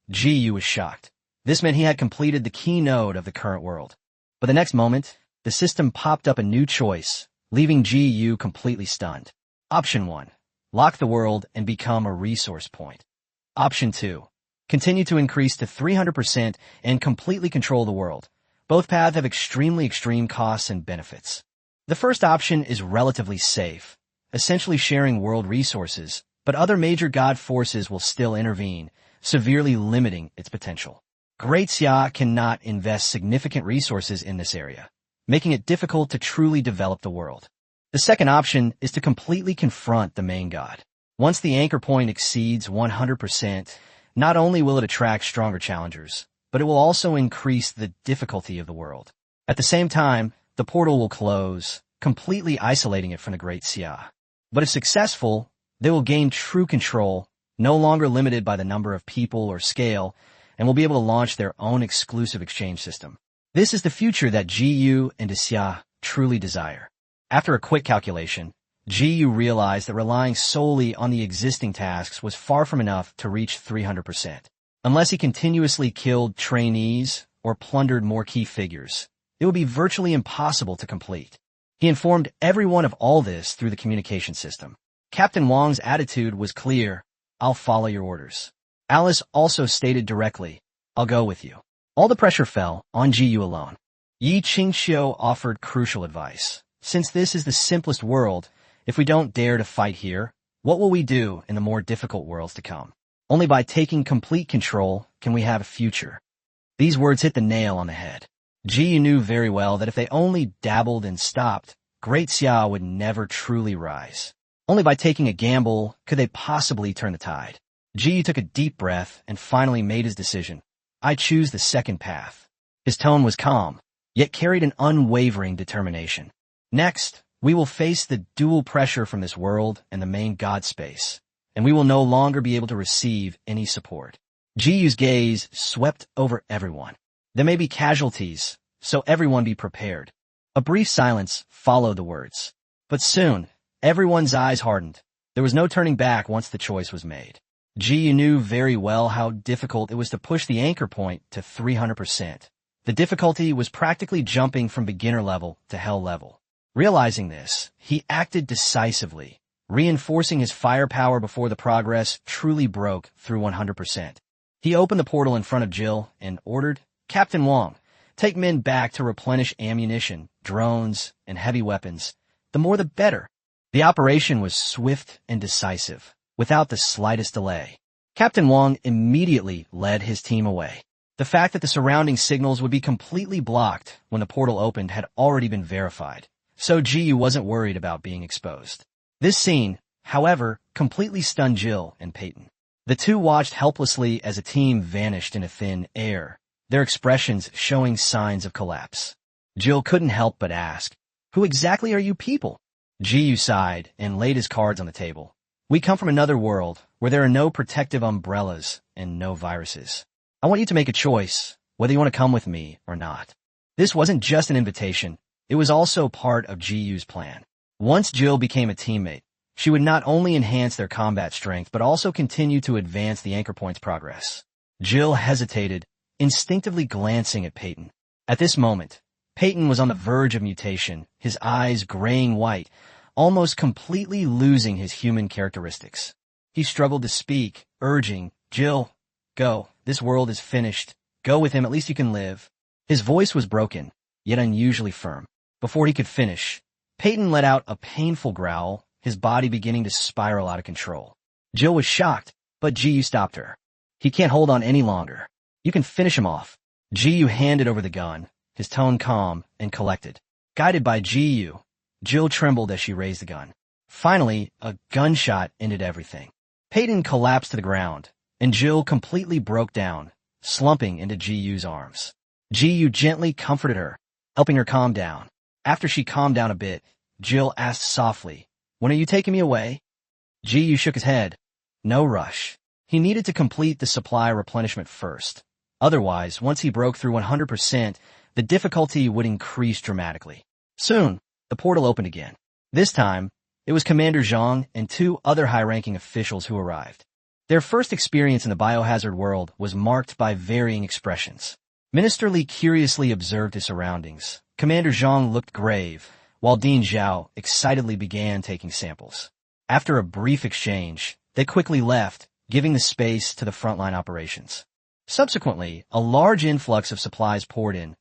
S1: Ji-yu was shocked. This meant he had completed the key node of the current world. But the next moment, the system popped up a new choice, leaving Ji-yu completely stunned. Option 1. Lock the world and become a resource point. Option 2. Continue to increase to 300% and completely control the world. Both paths have extremely extreme costs and benefits. The first option is relatively safe, essentially sharing world resources, but other major god forces will still intervene, severely limiting its potential. Great Xia cannot invest significant resources in this area, making it difficult to truly develop the world. The second option is to completely confront the main god. Once the anchor point exceeds 100%, not only will it attract stronger challengers, but it will also increase the difficulty of the world. At the same time, the portal will close, completely isolating it from the Great Xia. But if successful, they will gain true control, no longer limited by the number of people or scale, and will be able to launch their own exclusive exchange system. This is the future that Ji-yu and Xia truly desire. After a quick calculation, Ji-yu realized that relying solely on the existing tasks was far from enough to reach 300%. Unless he continuously killed trainees or plundered more key figures, it would be virtually impossible to complete. He informed everyone of all this through the communication system. Captain Wong's attitude was clear, I'll follow your orders. Alice also stated directly, I'll go with you. All the pressure fell on Ji-yu alone. Yi Qingxiu offered crucial advice. Since this is the simplest world, if we don't dare to fight here, what will we do in the more difficult worlds to come? Only by taking complete control can we have a future. These words hit the nail on the head. Ji knew very well that if they only dabbled and stopped, Great Xia would never truly rise. Only by taking a gamble could they possibly turn the tide. Ji took a deep breath and finally made his decision. I choose the second path. His tone was calm, yet carried an unwavering determination. Next, we will face the dual pressure from this world and the main god space. and we will no longer be able to receive any support. Jiyu's gaze swept over everyone. There may be casualties, so everyone be prepared. A brief silence followed the words. But soon, everyone's eyes hardened. There was no turning back once the choice was made. Jiyu knew very well how difficult it was to push the anchor point to 300%. The difficulty was practically jumping from beginner level to hell level. Realizing this, he acted decisively, reinforcing his firepower before the progress truly broke through 100%. He opened the portal in front of Jill and ordered, "Captain Wong, take men back to replenish ammunition, drones, and heavy weapons. The more the better." The operation was swift and decisive, without the slightest delay. Captain Wong immediately led his team away. The fact that the surrounding signals would be completely blocked when the portal opened had already been verified, so Jiyu wasn't worried about being exposed. This scene, however, completely stunned Jill and Peyton. The two watched helplessly as a team vanished into thin air, their expressions showing signs of collapse. Jill couldn't help but ask, "Who exactly are you people?" Jiyu sighed and laid his cards on the table. "We come from another world where there are no protective umbrellas and no viruses. I want you to make a choice, whether you want to come with me or not." This wasn't just an invitation, it was also part of Jiyu's plan. Once Jill became a teammate, she would not only enhance their combat strength but also continue to advance the anchor point's progress. Jill hesitated, instinctively glancing at Peyton. At this moment, Peyton was on the verge of mutation, his eyes graying white, almost completely losing his human characteristics. He struggled to speak, urging, "Jill, go. This world is finished. Go with him, at least you can live." His voice was broken, yet unusually firm. Before he could finish, Peyton let out a painful growl, his body beginning to spiral out of control. Jill was shocked, but Jiyu stopped her. "He can't hold on any longer. You can finish him off." Jiyu handed over the gun, his tone calm and collected. Guided by Jiyu, Jill trembled as she raised the gun. Finally, a gunshot ended everything. Peyton collapsed to the ground, and Jill completely broke down, slumping into Jiyu's arms. Jiyu gently comforted her, helping her calm down. After she calmed down a bit, Jill asked softly, "When are you taking me away?" Jiyu shook his head. No rush. He needed to complete the supply replenishment first. Otherwise, once he broke through 100%, the difficulty would increase dramatically. Soon, the portal opened again. This time, it was Commander Zhang and two other high-ranking officials who arrived. Their first experience in the biohazard world was marked by varying expressions. Minister Li curiously observed his surroundings. Commander Zhang looked grave, while Dean Zhao excitedly began taking samples. After a brief exchange, they quickly left, giving the space to the frontline operations. Subsequently, a large influx of supplies poured in.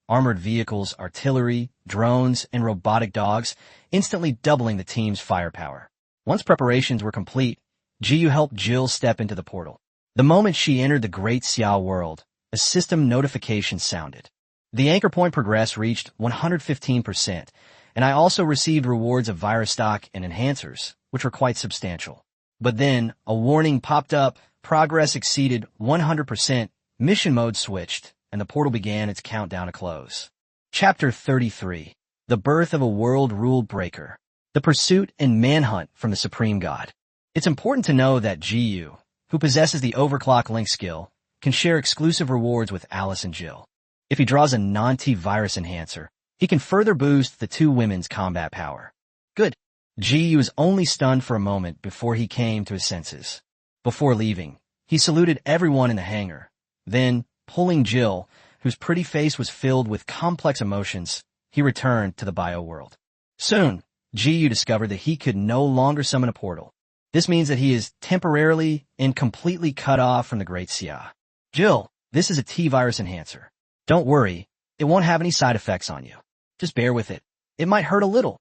S1: Armored vehicles, artillery, drones, and robotic dogs, instantly doubling the team's firepower. Once preparations were complete, Jiyu helped Jill step into the portal. The moment she entered the Great Xia world, a system notification sounded. The anchor point progress reached 115%, and I also received rewards of virus stock and enhancers, which were quite substantial. But then, a warning popped up, progress exceeded 100%, mission mode switched, and the portal began its countdown to close. Chapter 33. The Birth of a World Rule Breaker. The Pursuit and Manhunt from the Supreme God. It's important to know that Jiyu, who possesses the Overclock Link skill, can share exclusive rewards with Alice and Jill. If he draws a non-T-virus enhancer, he can further boost the two women's combat power. Good. Jiyu was only stunned for a moment before he came to his senses. Before leaving, he saluted everyone in the hangar. Then, pulling Jill, whose pretty face was filled with complex emotions, he returned to the bio world. Soon, Jiyu discovered that he could no longer summon a portal. This means that he is temporarily and completely cut off from the Great Xia. "Jill, this is a T-virus enhancer. Don't worry, it won't have any side effects on you. Just bear with it. It might hurt a little."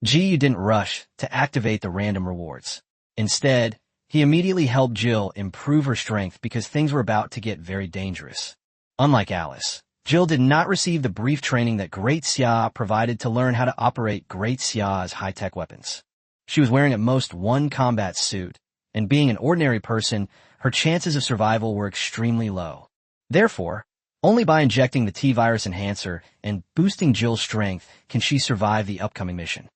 S1: Jiyu didn't rush to activate the random rewards. Instead, he immediately helped Jill improve her strength because things were about to get very dangerous. Unlike Alice, Jill did not receive the brief training that Great Xia provided to learn how to operate Great Xia's high-tech weapons. She was wearing at most one combat suit, and being an ordinary person, her chances of survival were extremely low. Therefore, only by injecting the T-virus enhancer and boosting Jill's strength can she survive the upcoming mission.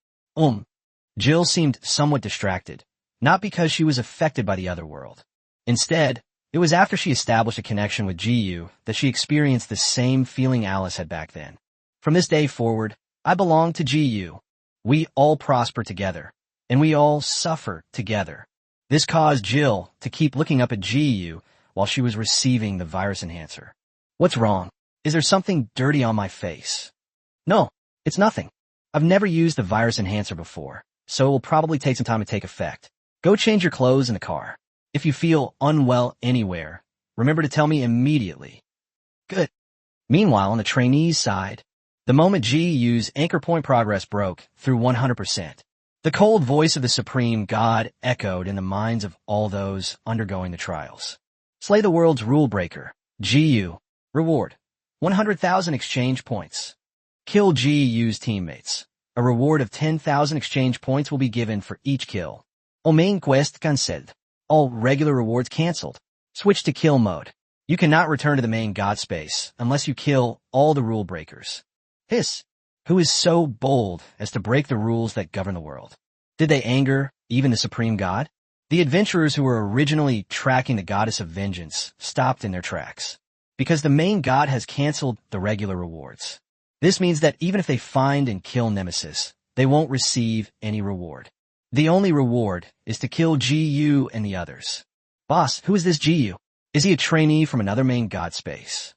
S1: Jill seemed somewhat distracted, not because she was affected by the other world. Instead, it was after she established a connection with Jiyu that she experienced the same feeling Alice had back then. From this day forward, I belong to Jiyu. We all prosper together, and we all suffer together. This caused Jill to keep looking up at Jiyu while she was receiving the virus enhancer. What's wrong? Is there something dirty on my face? No, it's nothing. I've never used the virus enhancer before, so it will probably take some time to take effect. Go change your clothes in the car. If you feel unwell anywhere, remember to tell me immediately. Good. Meanwhile, on the trainees' side, the moment Jiyu's anchor point progress broke through 100%, the cold voice of the Supreme God echoed in the minds of all those undergoing the trials. Slay the world's rule breaker, Jiyu. Reward: 100,000 exchange points. Kill Jiyu's teammates. A reward of 10,000 exchange points will be given for each kill. Main quest cancelled. All regular rewards cancelled. Switch to kill mode. You cannot return to the main god space unless you kill all the rule breakers. Hiss. Who is so bold as to break the rules that govern the world? Did they anger even the Supreme God? The adventurers who were originally tracking the goddess of vengeance stopped in their tracks, because the main god has cancelled the regular rewards. This means that even if they find and kill Nemesis, they won't receive any reward. The only reward is to kill Jiyu and the others. Boss, who is this Jiyu? Is he a trainee from another main god space?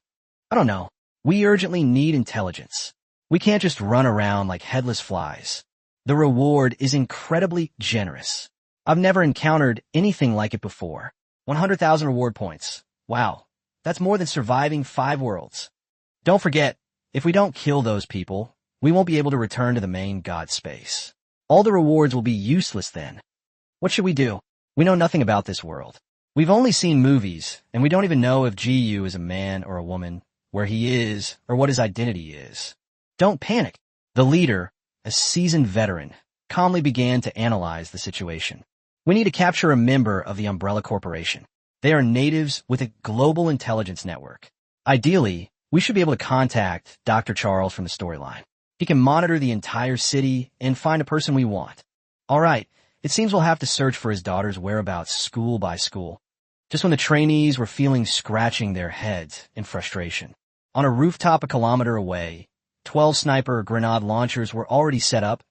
S1: I don't know. We urgently need intelligence. We can't just run around like headless flies. The reward is incredibly generous. I've never encountered anything like it before. 100,000 reward points. Wow. That's more than surviving 5 worlds. Don't forget, if we don't kill those people, we won't be able to return to the main god space. All the rewards will be useless then. What should we do? We know nothing about this world. We've only seen movies, and we don't even know if Jiyu is a man or a woman, where he is, or what his identity is. Don't panic. The leader, a seasoned veteran, calmly began to analyze the situation. We need to capture a member of the Umbrella Corporation. They are natives with a global intelligence network. Ideally, we should be able to contact Dr. Charles from the storyline. He can monitor the entire city and find a person we want. All right, it seems we'll have to search for his daughter's whereabouts school by school. Just when the trainees were feeling scratching their heads in frustration. On a rooftop a kilometer away, 12 sniper grenade launchers were already set up,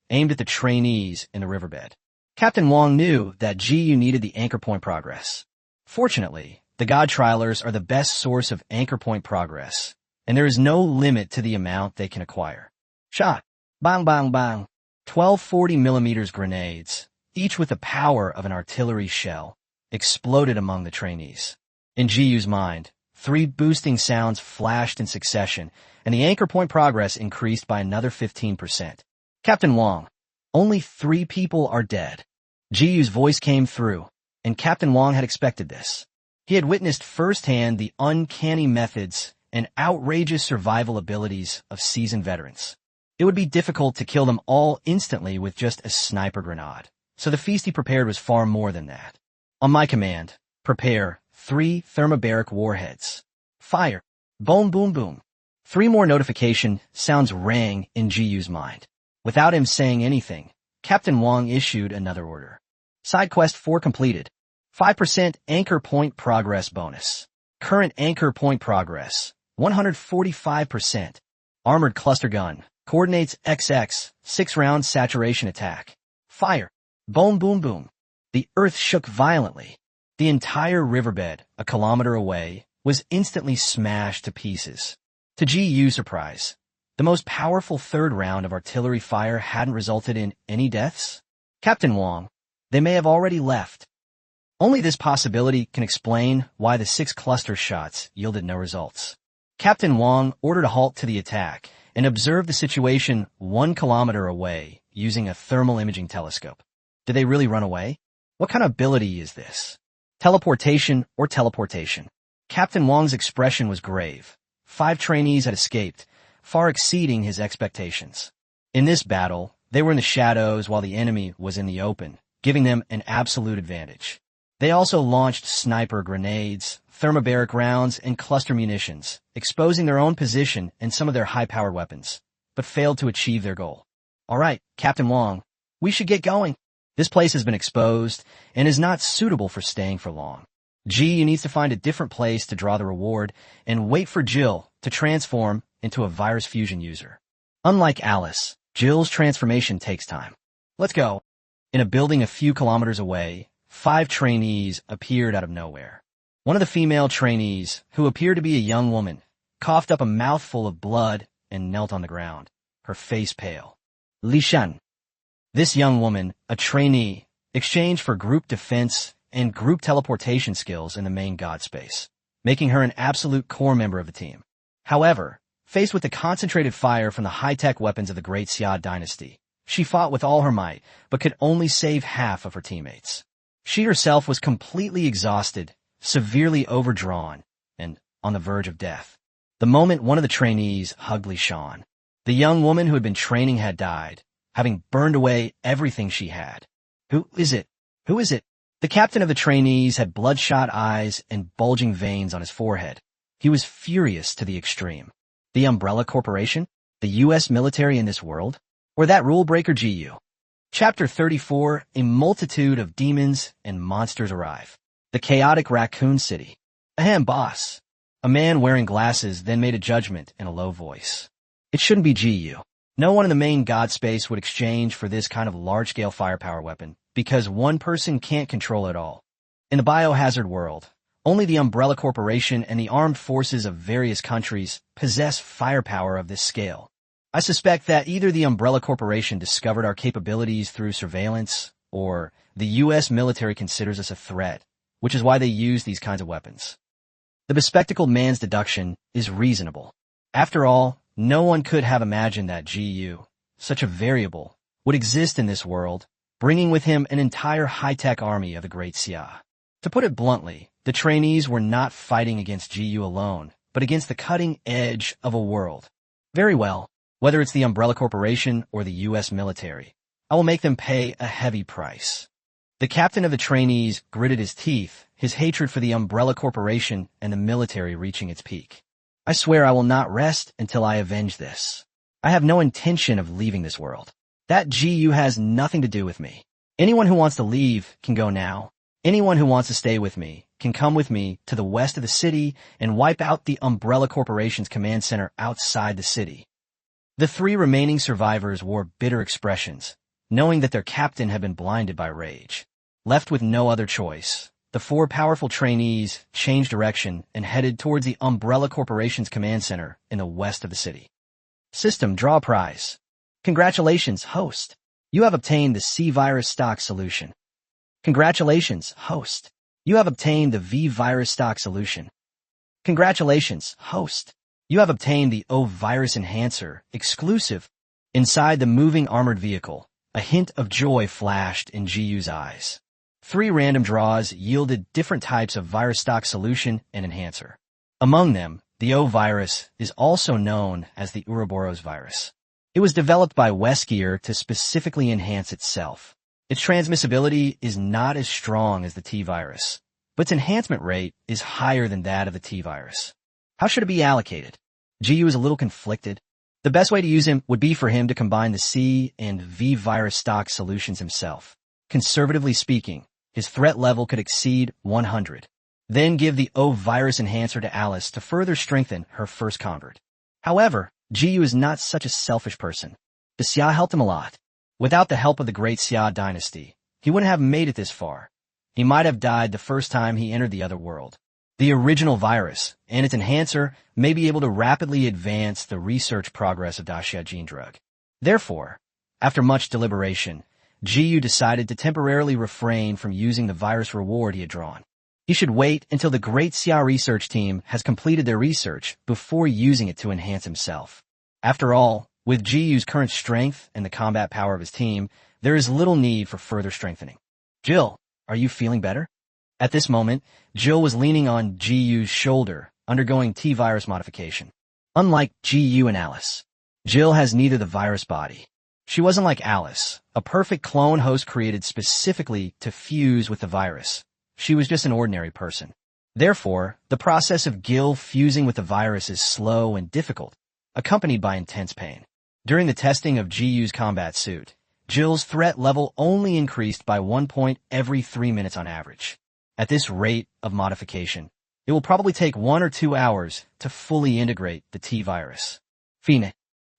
S1: aimed at the trainees in the riverbed. Captain Wong knew that Jiyu needed the anchor point progress. Fortunately, the god trialers are the best source of anchor point progress, and there is no limit to the amount they can acquire. Shot. Bang, bang, bang. 12 40mm grenades, each with the power of an artillery shell, exploded among the trainees. In Jiyu's mind, 3 boosting sounds flashed in succession, and the anchor point progress increased by another 15%. Captain Wong, only 3 people are dead. Jiyu's voice came through, and Captain Wong had expected this. He had witnessed firsthand the uncanny methods and outrageous survival abilities of seasoned veterans. It would be difficult to kill them all instantly with just a sniper grenade, so the feast he prepared was far more than that. On my command, prepare 3 thermobaric warheads. Fire. Boom, boom, boom. 3 more notification sounds rang in Jiyu's mind. Without him saying anything, Captain Wong issued another order. Side quest 4 completed. 5% anchor point progress bonus. Current anchor point progress, 145%. Armored cluster gun. Coordinates XX, 6-round saturation attack. Fire. Boom, boom, boom. The earth shook violently. The entire riverbed, a kilometer away, was instantly smashed to pieces. To Jiyu's surprise, the most powerful 3rd round of artillery fire hadn't resulted in any deaths. Captain Wong, they may have already left. Only this possibility can explain why the 6 cluster shots yielded no results. Captain Wong ordered a halt to the attack and observed the situation 1 kilometer away using a thermal imaging telescope. Did they really run away? What kind of ability is this? Teleportation or teleportation? Captain Wong's expression was grave. 5 trainees had escaped, far exceeding his expectations. In this battle, they were in the shadows while the enemy was in the open, giving them an absolute advantage. They also launched sniper grenades, thermobaric rounds, and cluster munitions, exposing their own position and some of their high-powered weapons, but failed to achieve their goal. All right, Captain Wong, we should get going. This place has been exposed and is not suitable for staying for long. Jiyu needs to find a different place to draw the reward and wait for Jill to transform into a virus fusion user. Unlike Alice, Jill's transformation takes time. Let's go. In a building a few kilometers away, 5 trainees appeared out of nowhere. One of the female trainees, who appeared to be a young woman, coughed up a mouthful of blood and knelt on the ground, her face pale. Li Shan. This young woman, a trainee, exchanged for group defense and group teleportation skills in the main god space, making her an absolute core member of the team. However, faced with the concentrated fire from the high-tech weapons of the Great Xia dynasty, she fought with all her might, but could only save half of her teammates. She herself was completely exhausted, severely overdrawn, and on the verge of death. The moment one of the trainees hugged Li Shan, the young woman who had been training had died, having burned away everything she had. Who is it? Who is it? The captain of the trainees had bloodshot eyes and bulging veins on his forehead. He was furious to the extreme. The Umbrella Corporation? The U.S. military in this world? Or that rule-breaker Jiyu? Chapter 34, a multitude of demons and monsters arrive. The chaotic raccoon city. Ahem, boss. A man wearing glasses then made a judgment in a low voice. It shouldn't be Jiyu. No one in the main god space would exchange for this kind of large-scale firepower weapon, because one person can't control it all. In the biohazard world, only the Umbrella Corporation and the armed forces of various countries possess firepower of this scale. I suspect that either the Umbrella Corporation discovered our capabilities through surveillance, or the U.S. military considers us a threat, which is why they use these kinds of weapons. The bespectacled man's deduction is reasonable. After all, no one could have imagined that Jiyu, such a variable, would exist in this world, bringing with him an entire high-tech army of the Great Xia. To put it bluntly, the trainees were not fighting against Jiyu alone, but against the cutting edge of a world. Very well, whether it's the Umbrella Corporation or the U.S. military, I will make them pay a heavy price. The captain of the trainees gritted his teeth, his hatred for the Umbrella Corporation and the military reaching its peak. I swear I will not rest until I avenge this. I have no intention of leaving this world. That Jiyu has nothing to do with me. Anyone who wants to leave can go now. Anyone who wants to stay with me can come with me to the west of the city and wipe out the Umbrella Corporation's command center outside the city. The 3 remaining survivors wore bitter expressions, knowing that their captain had been blinded by rage. Left with no other choice, the 4 powerful trainees changed direction and headed towards the Umbrella Corporation's command center in the west of the city. System draw prize. Congratulations, host. You have obtained the C-Virus stock solution. Congratulations, host. You have obtained the V-Virus stock solution. Congratulations, host. You have obtained the O-Virus enhancer, exclusive. Inside the moving armored vehicle, a hint of joy flashed in Jiyu's eyes. 3 random draws yielded different types of virus stock solution and enhancer. Among them, the O-Virus is also known as the Ouroboros virus. It was developed by Weskier to specifically enhance itself. Its transmissibility is not as strong as the T-Virus, but its enhancement rate is higher than that of the T-Virus. How should it be allocated? Jiyu is a little conflicted. The best way to use him would be for him to combine the C and V-Virus stock solutions himself. Conservatively speaking, his threat level could exceed 100. Then give the O-Virus enhancer to Alice to further strengthen her first convert. However, Jiyu is not such a selfish person. The Xia helped him a lot. Without the help of the Great Xia dynasty, he wouldn't have made it this far. He might have died the first time he entered the other world. The original virus and its enhancer may be able to rapidly advance the research progress of Daxia gene drug. Therefore, after much deliberation, Jiyu decided to temporarily refrain from using the virus reward he had drawn. He should wait until the Great Xia research team has completed their research before using it to enhance himself. After all, with Jiyu's current strength and the combat power of his team, there is little need for further strengthening. Jill, are you feeling better? At this moment, Jill was leaning on Jiyu's shoulder, undergoing T-Virus modification. Unlike Jiyu and Alice, Jill has neither the virus body. She wasn't like Alice, a perfect clone host created specifically to fuse with the virus. She was just an ordinary person. Therefore, the process of Gil fusing with the virus is slow and difficult, accompanied by intense pain. During the testing of Jiyu's combat suit, Jill's threat level only increased by 1 point every 3 minutes on average. At this rate of modification, it will probably take 1 or 2 hours to fully integrate the T-virus. Fine.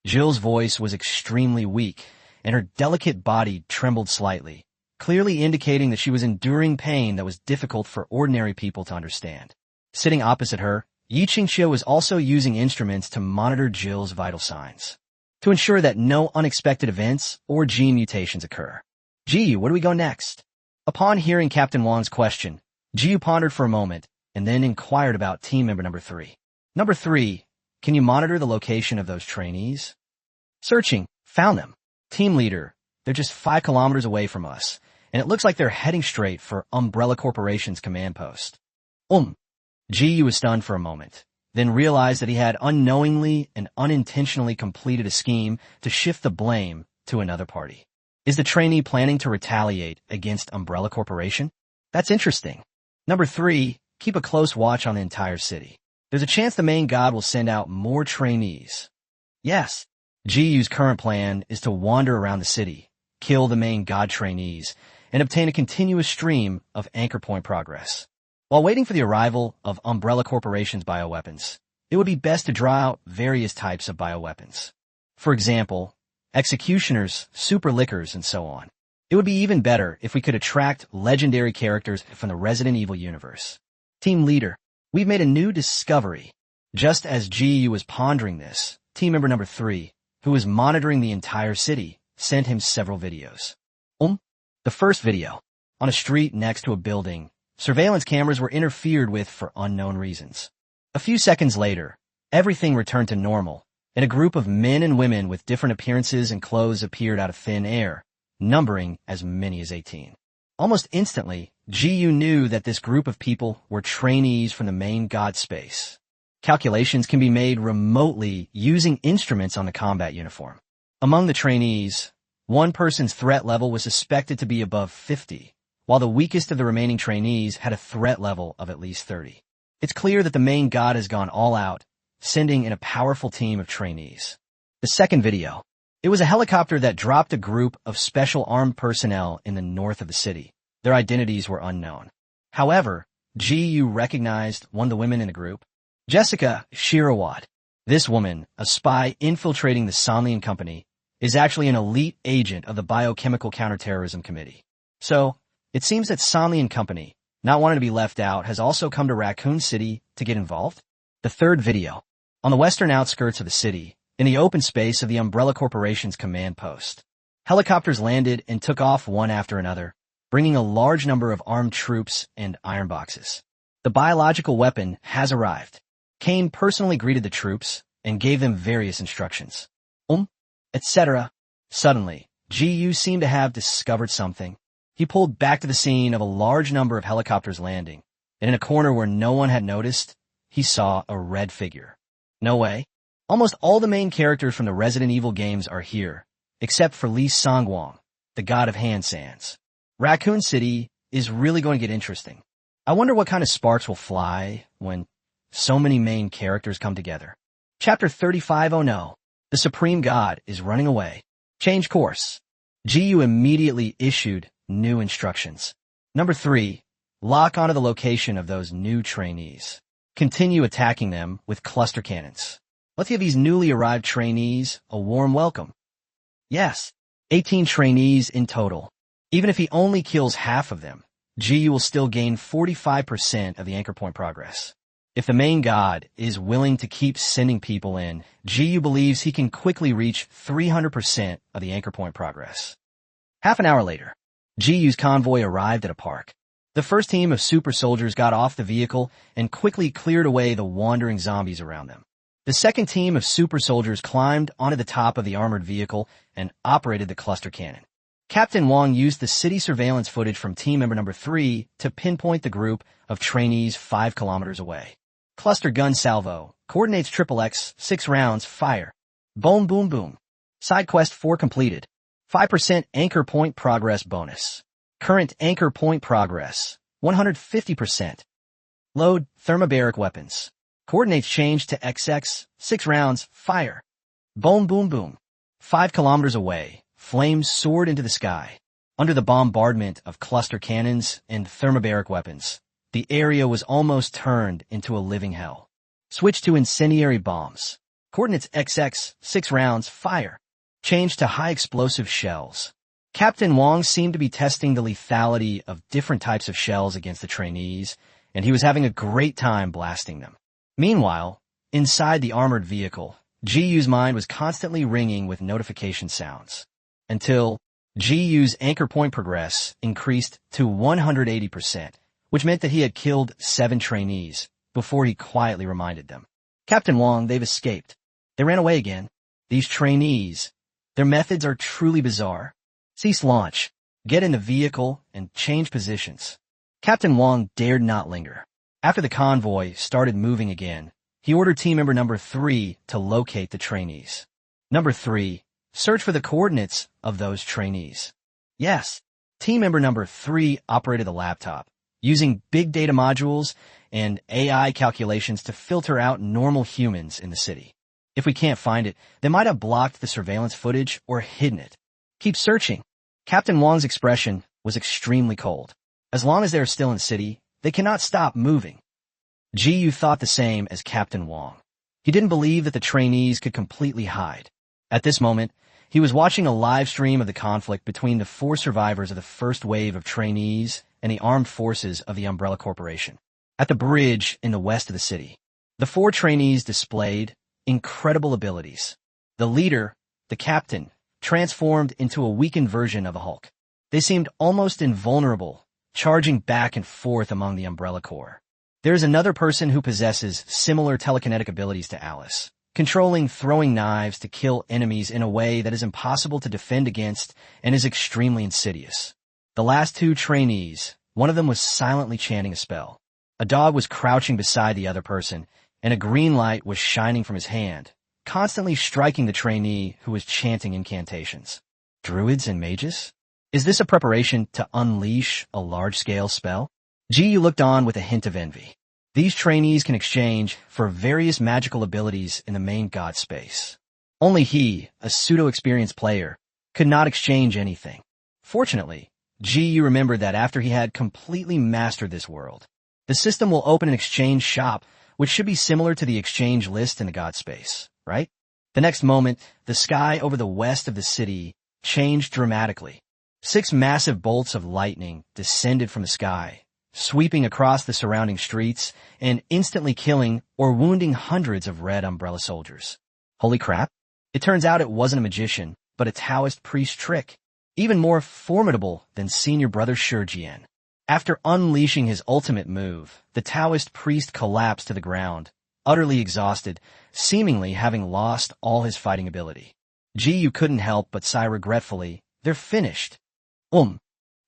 S1: Jill's voice was extremely weak, and her delicate body trembled slightly, clearly indicating that she was enduring pain that was difficult for ordinary people to understand. Sitting opposite her, Yi Qingxia was also using instruments to monitor Jill's vital signs, to ensure that no unexpected events or gene mutations occur. Ji, where do we go next? Upon hearing Captain Wang's question, Ji pondered for a moment, and then inquired about team member number 3. Number 3, can you monitor the location of those trainees? Searching, found them. Team leader, they're just 5 kilometers away from us, and it looks like they're heading straight for Umbrella Corporation's command post. Ji was stunned for a moment, then realized that he had unknowingly and unintentionally completed a scheme to shift the blame to another party. Is the trainee planning to retaliate against Umbrella Corporation? That's interesting. Number 3, keep a close watch on the entire city. There's a chance the main god will send out more trainees. Yes, Ji's current plan is to wander around the city, kill the main god trainees, and obtain a continuous stream of anchor point progress. While waiting for the arrival of Umbrella Corporation's bioweapons, it would be best to draw out various types of bioweapons. For example, executioners, super lickers, and so on. It would be even better if we could attract legendary characters from the Resident Evil universe. Team leader, we've made a new discovery. Just as Ji was pondering this, team member number 3, who was monitoring the entire city, sent him several videos. The first video. On a street next to a building, surveillance cameras were interfered with for unknown reasons. A few seconds later, everything returned to normal, and a group of men and women with different appearances and clothes appeared out of thin air, numbering as many as 18. Almost instantly, Ji knew that this group of people were trainees from the main god space. Calculations can be made remotely using instruments on the combat uniform. Among the trainees, one person's threat level was suspected to be above 50, while the weakest of the remaining trainees had a threat level of at least 30. It's clear that the main god has gone all out, sending in a powerful team of trainees. The second video. It was a helicopter that dropped a group of special armed personnel in the north of the city. Their identities were unknown. However, Ji recognized one of the women in the group, Jessica Shirawat. This woman, a spy infiltrating the Sanlian Company, is actually an elite agent of the Biochemical Counterterrorism Committee. So, it seems that Sanlian Company, not wanting to be left out, has also come to Raccoon City to get involved. The third video. On the western outskirts of the city, in the open space of the Umbrella Corporation's command post, helicopters landed and took off one after another, bringing a large number of armed troops and iron boxes. The biological weapon has arrived. Kane personally greeted the troops and gave them various instructions. Etc. Suddenly, Ji seemed to have discovered something. He pulled back to the scene of a large number of helicopters landing, and in a corner where no one had noticed, he saw a red figure. No way. Almost all the main characters from the Resident Evil games are here, except for Li Songwang, the god of hand sands. Raccoon City is really going to get interesting. I wonder what kind of sparks will fly when so many main characters come together. Chapter 35. Oh no. The Supreme God is running away. Change course. Ji immediately issued new instructions. Number 3. Lock onto the location of those new trainees. Continue attacking them with cluster cannons. Let's give these newly arrived trainees a warm welcome. Yes, 18 trainees in total. Even if he only kills half of them, Ji will still gain 45% of the anchor point progress. If the main god is willing to keep sending people in, Ji believes he can quickly reach 300% of the anchor point progress. Half an hour later, Ji's convoy arrived at a park. The first team of super soldiers got off the vehicle and quickly cleared away the wandering zombies around them. The second team of super soldiers climbed onto the top of the armored vehicle and operated the cluster cannon. Captain Wang used the city surveillance footage from team member number 3 to pinpoint the group of trainees 5 kilometers away. Cluster gun salvo. Coordinates XXX, 6 rounds, fire. Boom boom boom. Side quest 4 completed. 5% anchor point progress bonus. Current anchor point progress, 150%. Load thermobaric weapons. Coordinates changed to XX, 6 rounds, fire. Boom boom boom. 5 kilometers away, flames soared into the sky. Under the bombardment of cluster cannons and thermobaric weapons, the area was almost turned into a living hell. Switch to incendiary bombs. Coordinates XX, 6 rounds, fire. Change to high explosive shells. Captain Wong seemed to be testing the lethality of different types of shells against the trainees, and he was having a great time blasting them. Meanwhile, inside the armored vehicle, GU's mind was constantly ringing with notification sounds. Until GU's anchor point progress increased to 180%, which meant that he had killed 7 trainees before he quietly reminded them. Captain Wong, they've escaped. They ran away again. These trainees, their methods are truly bizarre. Cease launch. Get in the vehicle and change positions. Captain Wong dared not linger. After the convoy started moving again, he ordered team member number 3 to locate the trainees. Number 3, search for the coordinates of those trainees. Yes, team member number 3 operated the laptop, using big data modules and AI calculations to filter out normal humans in the city. If we can't find it, they might have blocked the surveillance footage or hidden it. Keep searching. Captain Wong's expression was extremely cold. As long as they are still in the city, they cannot stop moving. GU thought the same as Captain Wong. He didn't believe that the trainees could completely hide. At this moment, he was watching a live stream of the conflict between the 4 survivors of the first wave of trainees and the armed forces of the Umbrella Corporation. At the bridge in the west of the city, the 4 trainees displayed incredible abilities. The leader, the captain, transformed into a weakened version of a Hulk. They seemed almost invulnerable, charging back and forth among the Umbrella Corps. There is another person who possesses similar telekinetic abilities to Alice, controlling throwing knives to kill enemies in a way that is impossible to defend against and is extremely insidious. The last 2 trainees, one of them was silently chanting a spell. A dog was crouching beside the other person, and a green light was shining from his hand, constantly striking the trainee who was chanting incantations. Druids and mages? Is this a preparation to unleash a large-scale spell? GU looked on with a hint of envy. These trainees can exchange for various magical abilities in the main god space. Only he, a pseudo-experienced player, could not exchange anything. Fortunately, GU remembered that after he had completely mastered this world, the system will open an exchange shop, which should be similar to the exchange list in the god space, right? The next moment, the sky over the west of the city changed dramatically. 6 massive bolts of lightning descended from the sky, sweeping across the surrounding streets and instantly killing or wounding hundreds of red umbrella soldiers. Holy crap! It turns out it wasn't a magician, but a Taoist priest trick, even more formidable than senior brother Shijian. After unleashing his ultimate move, the Taoist priest collapsed to the ground, utterly exhausted, seemingly having lost all his fighting ability. GU couldn't help but sigh regretfully, they're finished.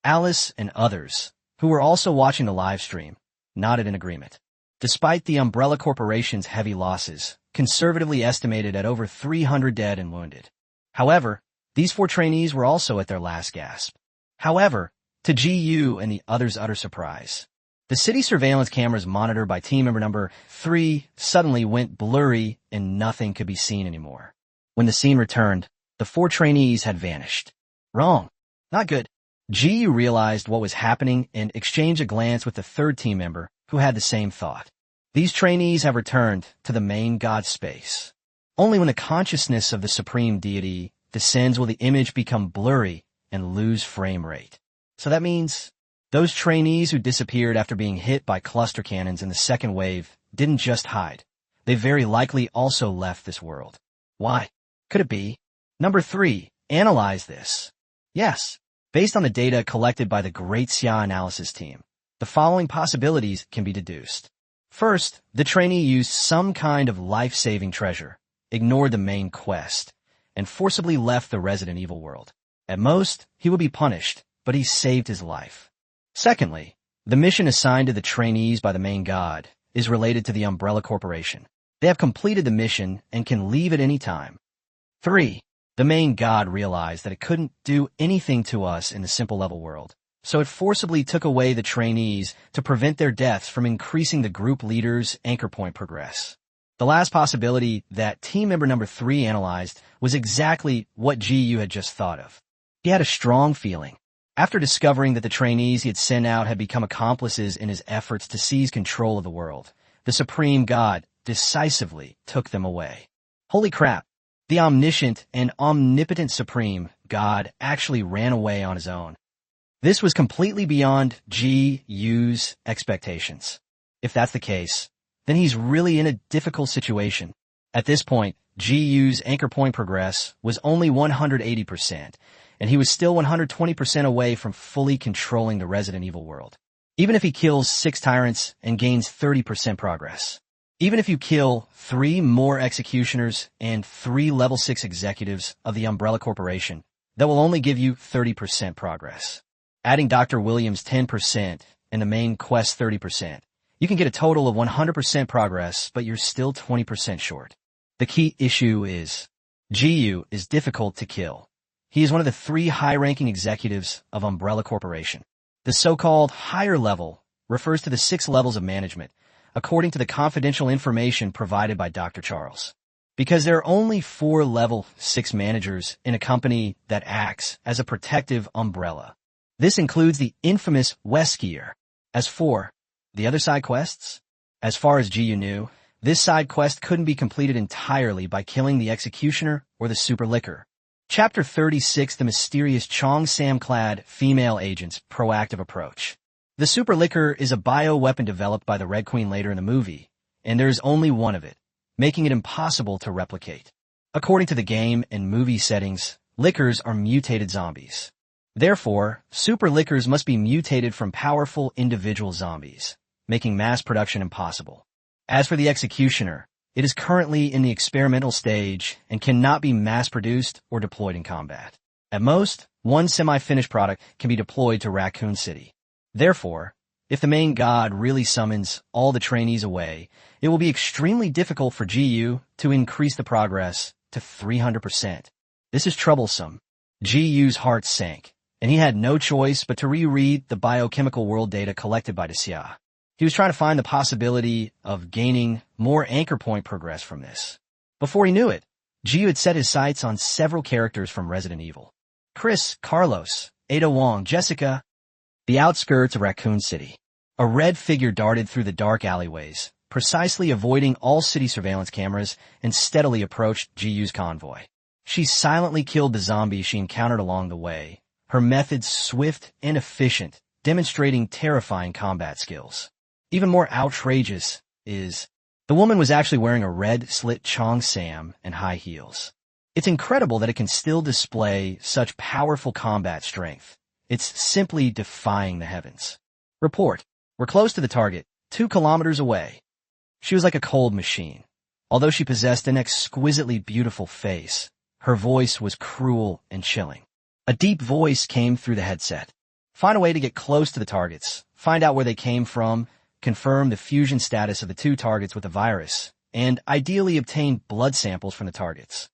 S1: Alice and others, who were also watching the live stream, nodded in agreement. Despite the Umbrella Corporation's heavy losses, conservatively estimated at over 300 dead and wounded. However, these 4 trainees were also at their last gasp. However, to GU and the others' utter surprise, the city surveillance cameras monitored by team member number 3 suddenly went blurry and nothing could be seen anymore. When the scene returned, the 4 trainees had vanished. Wrong. Not good. GU realized what was happening and exchanged a glance with the 3rd team member, who had the same thought. These trainees have returned to the main god space. Only when the consciousness of the supreme deity descends will the image become blurry and lose frame rate. So that means those trainees who disappeared after being hit by cluster cannons in the 2nd wave didn't just hide. They very likely also left this world. Why? Could it be? Number 3, analyze this. Yes. Based on the data collected by the Great Xia Analysis team, the following possibilities can be deduced. First, the trainee used some kind of life-saving treasure, ignored the main quest, and forcibly left the Resident Evil world. At most, he will be punished, but he saved his life. Secondly, the mission assigned to the trainees by the main god is related to the Umbrella Corporation. They have completed the mission and can leave at any time. 3. The main god realized that it couldn't do anything to us in the simple level world, so it forcibly took away the trainees to prevent their deaths from increasing the group leader's anchor point progress. The last possibility that team member number 3 analyzed was exactly what GU had just thought of. He had a strong feeling. After discovering that the trainees he had sent out had become accomplices in his efforts to seize control of the world, the Supreme God decisively took them away. Holy crap! The omniscient and omnipotent Supreme God actually ran away on his own. This was completely beyond GU's expectations. If that's the case, then he's really in a difficult situation. At this point, GU's anchor point progress was only 180%, and he was still 120% away from fully controlling the Resident Evil world. Even if he kills 6 tyrants and gains 30% progress. Even if you kill 3 more executioners and 3 level 6 executives of the Umbrella Corporation, that will only give you 30% progress. Adding Dr. Williams' 10% and the main quest 30%, you can get a total of 100% progress, but you're still 20% short. The key issue is, GU is difficult to kill. He is one of the 3 high-ranking executives of Umbrella Corporation. The so-called higher level refers to the 6 levels of management, according to the confidential information provided by Dr. Charles. Because there are only 4 level 6 managers in a company that acts as a protective umbrella. This includes the infamous Weskier. As for the other side quests, as far as GU knew, this side quest couldn't be completed entirely by killing the executioner or the super licker. Chapter 36, the mysterious Chong-Sam-clad female agent's proactive approach. The super licker is a bioweapon developed by the Red Queen later in the movie, and there is only one of it, making it impossible to replicate. According to the game and movie settings, lickers are mutated zombies. Therefore, super lickers must be mutated from powerful individual zombies, making mass production impossible. As for the executioner, it is currently in the experimental stage and cannot be mass-produced or deployed in combat. At most, one semi-finished product can be deployed to Raccoon City. Therefore, if the main god really summons all the trainees away, it will be extremely difficult for GU to increase the progress to 300%. This is troublesome. GU's heart sank, and he had no choice but to reread the biochemical world data collected by Xia. He was trying to find the possibility of gaining more anchor point progress from this. Before he knew it, GU had set his sights on several characters from Resident Evil. Chris, Carlos, Ada Wong, Jessica. The outskirts of Raccoon City. A red figure darted through the dark alleyways, precisely avoiding all city surveillance cameras, and steadily approached GU's convoy. She silently killed the zombies she encountered along the way, her methods swift and efficient, demonstrating terrifying combat skills. Even more outrageous is, the woman was actually wearing a red slit Chong-Sam and high heels. It's incredible that it can still display such powerful combat strength. It's simply defying the heavens. Report. We're close to the target, 2 kilometers away. She was like a cold machine. Although she possessed an exquisitely beautiful face, her voice was cruel and chilling. A deep voice came through the headset. Find a way to get close to the targets, find out where they came from, confirm the fusion status of the 2 targets with the virus, and ideally obtain blood samples from the targets.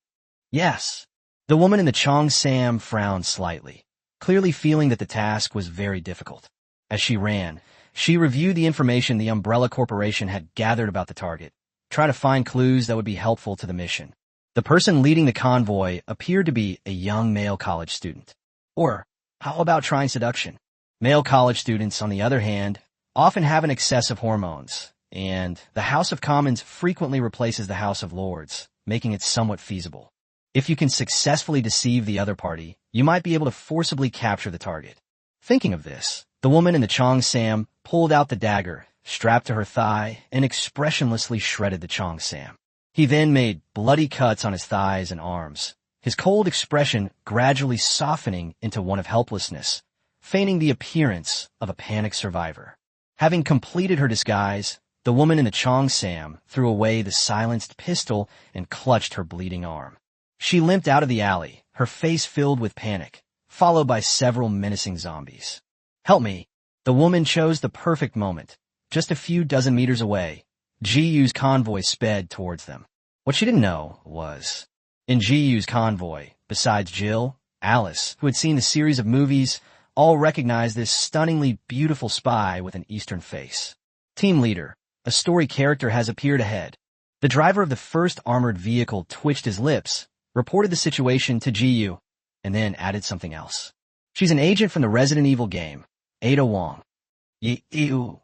S1: Yes. The woman in the Chong-Sam frowned slightly, clearly feeling that the task was very difficult. As she ran, she reviewed the information the Umbrella Corporation had gathered about the target, trying to find clues that would be helpful to the mission. The person leading the convoy appeared to be a young male college student. Or, how about trying seduction? Male college students, on the other hand, often have an excess of hormones, and the House of Commons frequently replaces the House of Lords, making it somewhat feasible. If you can successfully deceive the other party, you might be able to forcibly capture the target. Thinking of this, the woman in the Chong-Sam pulled out the dagger, strapped to her thigh, and expressionlessly shredded the Chong-Sam. He then made bloody cuts on his thighs and arms, his cold expression gradually softening into one of helplessness, feigning the appearance of a panicked survivor. Having completed her disguise, the woman in the Chong-Sam threw away the silenced pistol and clutched her bleeding arm. She limped out of the alley, her face filled with panic, followed by several menacing zombies. Help me! The woman chose the perfect moment. Just a few dozen meters away, GU's convoy sped towards them. What she didn't know was, in GU's convoy, besides Jill, Alice, who had seen the series of movies, all recognized this stunningly beautiful spy with an Eastern face. Team leader, a story character has appeared ahead. The driver of the first armored vehicle twitched his lips, reported the situation to GU, and then added something else. She's an agent from the Resident Evil game, Ada Wong. Ew.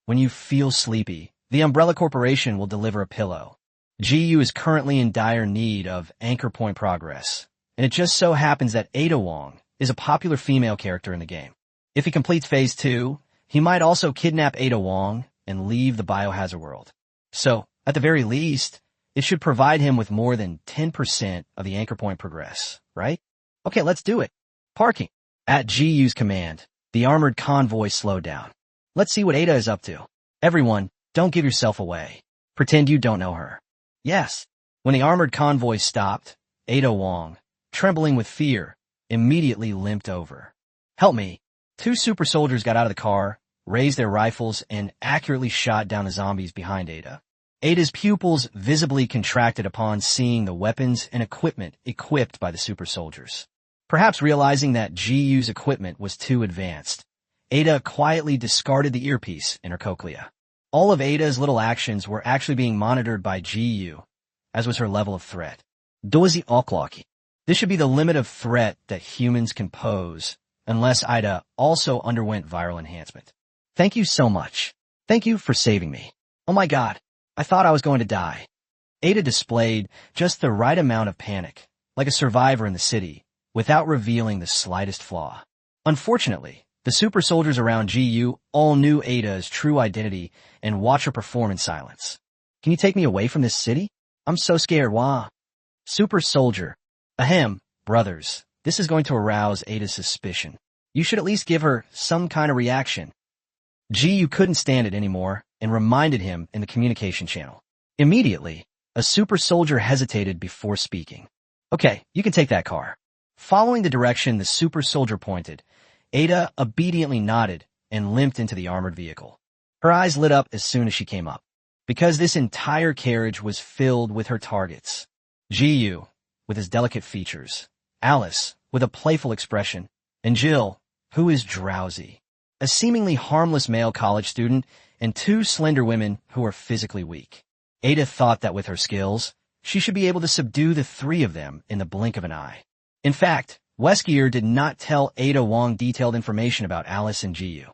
S1: When you feel sleepy, the Umbrella Corporation will deliver a pillow. GU is currently in dire need of anchor point progress, and it just so happens that Ada Wong is a popular female character in the game. If he completes Phase 2, he might also kidnap Ada Wong and leave the biohazard world. So, at the very least, it should provide him with more than 10% of the anchor point progress, right? Okay, let's do it. Parking. At GU's command, the armored convoy slowed down. Let's see what Ada is up to. Everyone, don't give yourself away. Pretend you don't know her. Yes. When the armored convoy stopped, Ada Wong, trembling with fear, immediately limped over. Help me. Two super soldiers got out of the car, raised their rifles, and accurately shot down the zombies behind Ada. Ada's pupils visibly contracted upon seeing the weapons and equipment equipped by the super soldiers. Perhaps realizing that GU's equipment was too advanced, Ada quietly discarded the earpiece in her cochlea. All of Ada's little actions were actually being monitored by GU, as was her level of threat. Dozy Oklaki. This should be the limit of threat that humans can pose, unless Ada also underwent viral enhancement. Thank you so much. Thank you for saving me. Oh my god, I thought I was going to die. Ada displayed just the right amount of panic, like a survivor in the city, without revealing the slightest flaw. Unfortunately, the super soldiers around GU all knew Ada's true identity and watched her perform in silence. Can you take me away from this city? I'm so scared, wah. Super soldier. Ahem, brothers, this is going to arouse Ada's suspicion. You should at least give her some kind of reaction. GU couldn't stand it anymore and reminded him in the communication channel. Immediately, a super soldier hesitated before speaking. Okay, you can take that car. Following the direction the super soldier pointed, Ada obediently nodded and limped into the armored vehicle. Her eyes lit up as soon as she came up, because this entire carriage was filled with her targets. GU, with his delicate features, Alice, with a playful expression, and Jill, who is drowsy, a seemingly harmless male college student, and two slender women who are physically weak. Ada thought that with her skills, she should be able to subdue the three of them in the blink of an eye. In fact, Weskier did not tell Ada Wong detailed information about Alice and GU.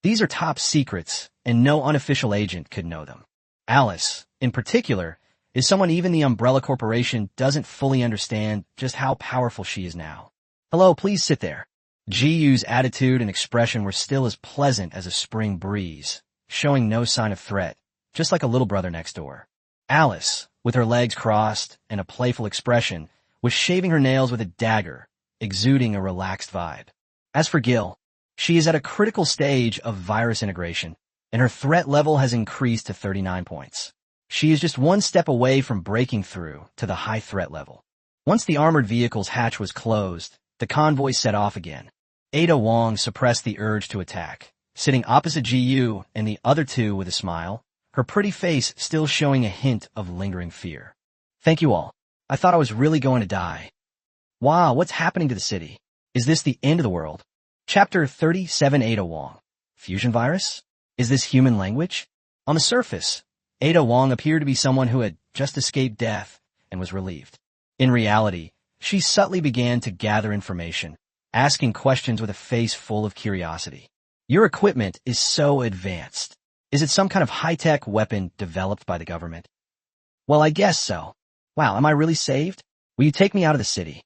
S1: These are top secrets, and no unofficial agent could know them. Alice, in particular, is someone even the Umbrella Corporation doesn't fully understand just how powerful she is now. Hello, please sit there. GU's attitude and expression were still as pleasant as a spring breeze, showing no sign of threat, just like a little brother next door. Alice, with her legs crossed and a playful expression, was shaving her nails with a dagger, exuding a relaxed vibe. As for Gil, she is at a critical stage of virus integration, and her threat level has increased to 39 points. She is just one step away from breaking through to the high threat level. Once the armored vehicle's hatch was closed, the convoy set off again. Ada Wong suppressed the urge to attack, sitting opposite GU and the other two with a smile, her pretty face still showing a hint of lingering fear. Thank you all. I thought I was really going to die. Wow, what's happening to the city? Is this the end of the world? Chapter 37 Ada Wong. Fusion virus? Is this human language? On the surface, Ada Wong appeared to be someone who had just escaped death and was relieved. In reality, she subtly began to gather information, asking questions with a face full of curiosity. Your equipment is so advanced. Is it some kind of high-tech weapon developed by the government? Well, I guess so. Wow, am I really saved? Will you take me out of the city?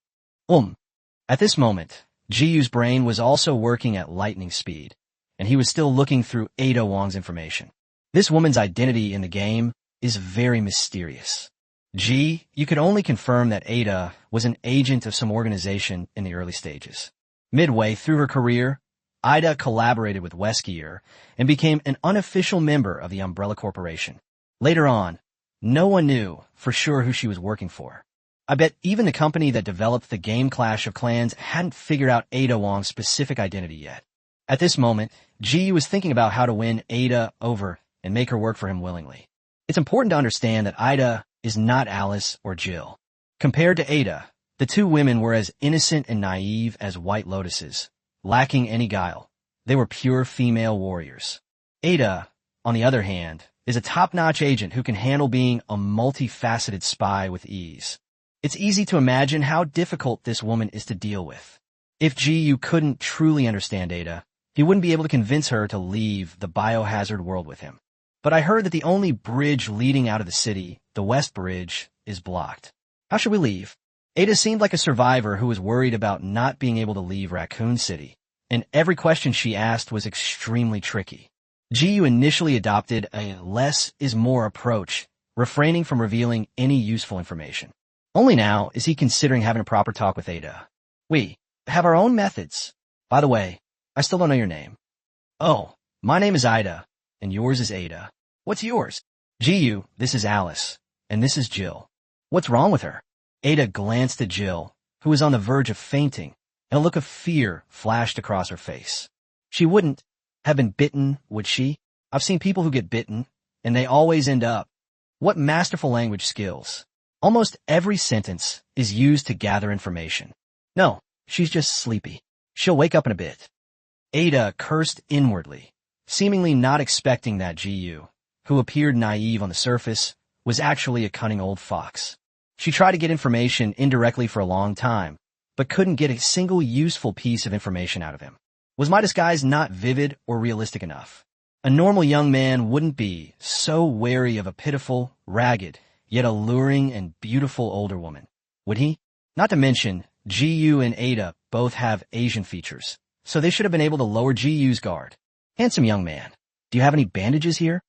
S1: At this moment, GU's brain was also working at lightning speed, and he was still looking through Ada Wong's information. This woman's identity in the game is very mysterious. You could only confirm that Ada was an agent of some organization in the early stages. Midway through her career, Ada collaborated with Weskier and became an unofficial member of the Umbrella Corporation. Later on, no one knew for sure who she was working for. I bet even the company that developed the game Clash of Clans hadn't figured out Ada Wong's specific identity yet. At this moment, GU was thinking about how to win Ada over and make her work for him willingly. It's important to understand that Ada is not Alice or Jill. Compared to Ada, the two women were as innocent and naive as white lotuses, lacking any guile. They were pure female warriors. Ada, on the other hand, is a top-notch agent who can handle being a multifaceted spy with ease. It's easy to imagine how difficult this woman is to deal with. If Jiyu couldn't truly understand Ada, he wouldn't be able to convince her to leave the biohazard world with him. But I heard that the only bridge leading out of the city, the West Bridge, is blocked. How should we leave? Ada seemed like a survivor who was worried about not being able to leave Raccoon City, and every question she asked was extremely tricky. Jiyu initially adopted a less is more approach, refraining from revealing any useful information. Only now is he considering having a proper talk with Ada. We have our own methods. By the way, I still don't know your name. Oh, my name is Ida, and yours is Ada. What's yours? Jiyu, this is Alice, and this is Jill. What's wrong with her? Ada glanced at Jill, who was on the verge of fainting, and a look of fear flashed across her face. She wouldn't have been bitten, would she? I've seen people who get bitten, and they always end up. What masterful language skills. Almost every sentence is used to gather information. No, she's just sleepy. She'll wake up in a bit. Ada cursed inwardly, seemingly not expecting that Jiyu, who appeared naive on the surface, was actually a cunning old fox. She tried to get information indirectly for a long time, but couldn't get a single useful piece of information out of him. Was my disguise not vivid or realistic enough? A normal young man wouldn't be so wary of a pitiful, ragged, yet alluring and beautiful older woman, would he? Not to mention, Jiyu and Ada both have Asian features, so they should have been able to lower Jiyu's guard. Handsome young man, do you have any bandages here?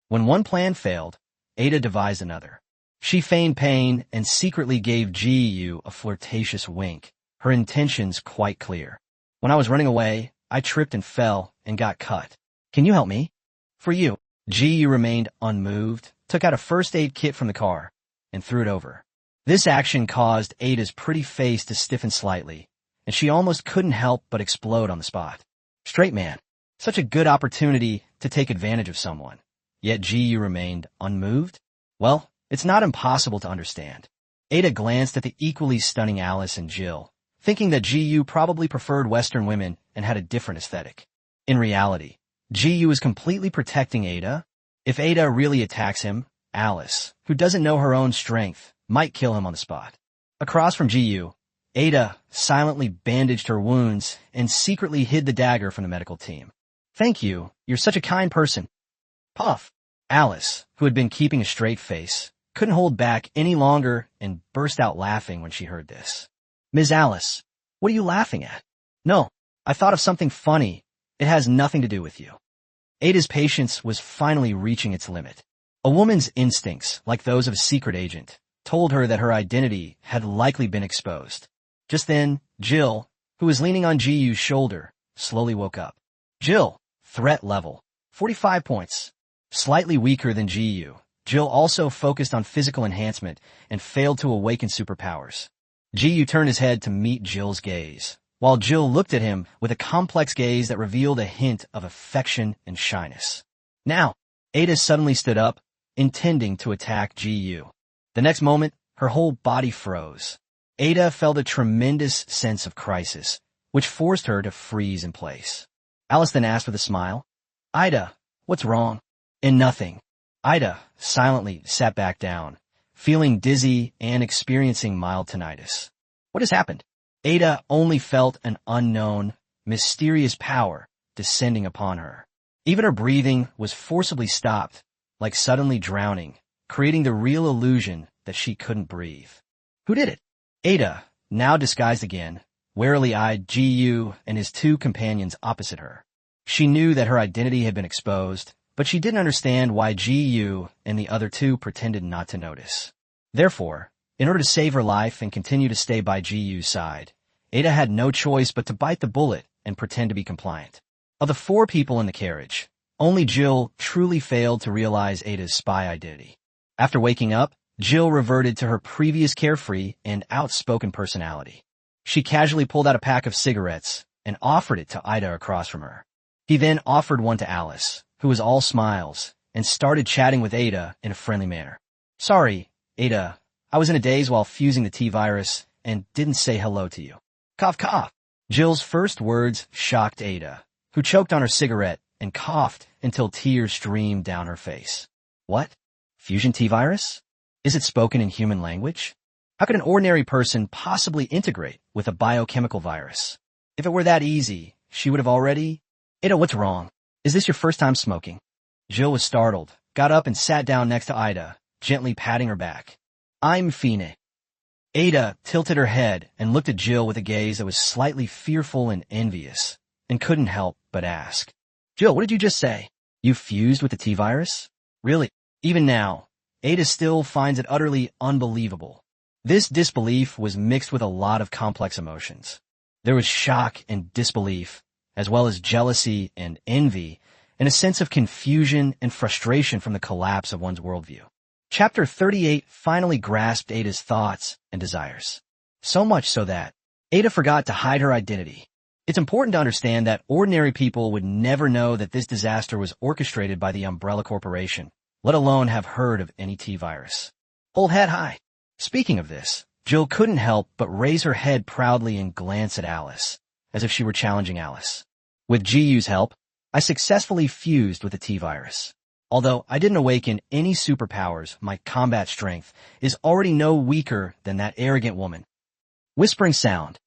S1: When one plan failed, Ada devised another. She feigned pain and secretly gave Jiyu a flirtatious wink, her intentions quite clear. When I was running away, I tripped and fell and got cut. Can you help me? For you. Jiyu remained unmoved, took out a first aid kit from the car, and threw it over. This action caused Ada's pretty face to stiffen slightly, and she almost couldn't help but explode on the spot. Straight man. Such a good opportunity to take advantage of someone. Yet Jiyu remained unmoved? Well, it's not impossible to understand. Ada glanced at the equally stunning Alice and Jill, thinking that Jiyu probably preferred Western women and had a different aesthetic. In reality, Jiyu is completely protecting Ada. If Ada really attacks him, Alice, who doesn't know her own strength, might kill him on the spot. Across from Jiyu, Ada silently bandaged her wounds and secretly hid the dagger from the medical team. Thank you, you're such a kind person. Puff. Alice, who had been keeping a straight face, couldn't hold back any longer and burst out laughing when she heard this. Ms. Alice, what are you laughing at? No, I thought of something funny. It has nothing to do with you. Ada's patience was finally reaching its limit. A woman's instincts, like those of a secret agent, told her that her identity had likely been exposed. Just then, Jill, who was leaning on Jiyu's shoulder, slowly woke up. Jill, threat level, 45 points. Slightly weaker than Jiyu, Jill also focused on physical enhancement and failed to awaken superpowers. Jiyu turned his head to meet Jill's gaze, while Jill looked at him with a complex gaze that revealed a hint of affection and shyness. Now, Ada suddenly stood up, intending to attack Jiyu. The next moment, her whole body froze. Ada felt a tremendous sense of crisis, which forced her to freeze in place. Alice then asked with a smile, Ida, what's wrong? And nothing. Ida silently sat back down, feeling dizzy and experiencing mild tinnitus. What has happened? Ada only felt an unknown, mysterious power descending upon her. Even her breathing was forcibly stopped, like suddenly drowning, creating the real illusion that she couldn't breathe. Who did it? Ada, now disguised again, warily eyed Jiyu and his two companions opposite her. She knew that her identity had been exposed, but she didn't understand why Jiyu and the other two pretended not to notice. Therefore, in order to save her life and continue to stay by Jiyu's side, Ada had no choice but to bite the bullet and pretend to be compliant. Of the four people in the carriage, only Jill truly failed to realize Ada's spy identity. After waking up, Jill reverted to her previous carefree and outspoken personality. She casually pulled out a pack of cigarettes and offered it to Ida across from her. He then offered one to Alice, who was all smiles, and started chatting with Ada in a friendly manner. Sorry, Ada, I was in a daze while fusing the T-virus and didn't say hello to you. Cough cough. Jill's first words shocked Ada, who choked on her cigarette and coughed until tears streamed down her face. What? Fusion T-virus? Is it spoken in human language? How could an ordinary person possibly integrate with a biochemical virus? If it were that easy, she would have already... Ada, what's wrong? Is this your first time smoking? Jill was startled, got up and sat down next to Ida, gently patting her back. I'm Fine. Ada tilted her head and looked at Jill with a gaze that was slightly fearful and envious, and couldn't help but ask. Jill, what did you just say? You fused with the T-virus? Really? Even now, Ada still finds it utterly unbelievable. This disbelief was mixed with a lot of complex emotions. There was shock and disbelief, as well as jealousy and envy, and a sense of confusion and frustration from the collapse of one's worldview. Chapter 38 finally grasped Ada's thoughts and desires. So much so that Ada forgot to hide her identity. It's important to understand that ordinary people would never know that this disaster was orchestrated by the Umbrella Corporation, let alone have heard of any T-virus. Hold head high. Speaking of this, Jill couldn't help but raise her head proudly and glance at Alice, as if she were challenging Alice. With GU's help, I successfully fused with the T-virus. Although I didn't awaken any superpowers, my combat strength is already no weaker than that arrogant woman. Whispering sound.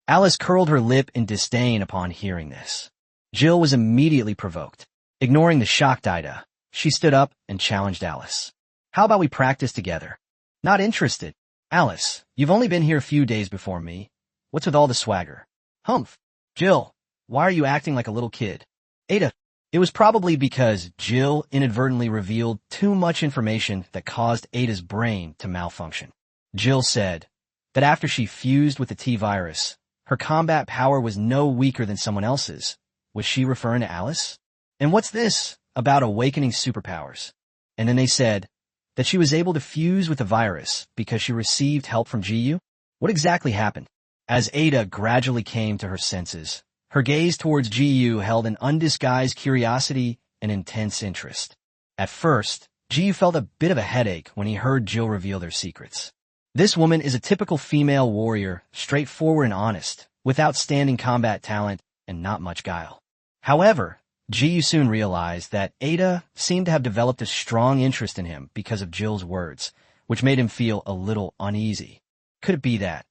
S1: Alice curled her lip in disdain upon hearing this. Jill was immediately provoked. Ignoring the shocked Ida, she stood up and challenged Alice. How about we practice together? Not interested. Alice, you've only been here a few days before me. What's with all the swagger? Humph. Jill, why are you acting like a little kid? Ada, it was probably because Jill inadvertently revealed too much information that caused Ada's brain to malfunction. Jill said that after she fused with the T-virus, her combat power was no weaker than someone else's. Was she referring to Alice? And what's this about awakening superpowers? And then they said that she was able to fuse with the virus because she received help from GU? What exactly happened? As Ada gradually came to her senses, her gaze towards GU held an undisguised curiosity and intense interest. At first, GU felt a bit of a headache when he heard Jill reveal their secrets. This woman is a typical female warrior, straightforward and honest, with outstanding combat talent and not much guile. However, GU soon realized that Ada seemed to have developed a strong interest in him because of Jill's words, which made him feel a little uneasy. Could it be that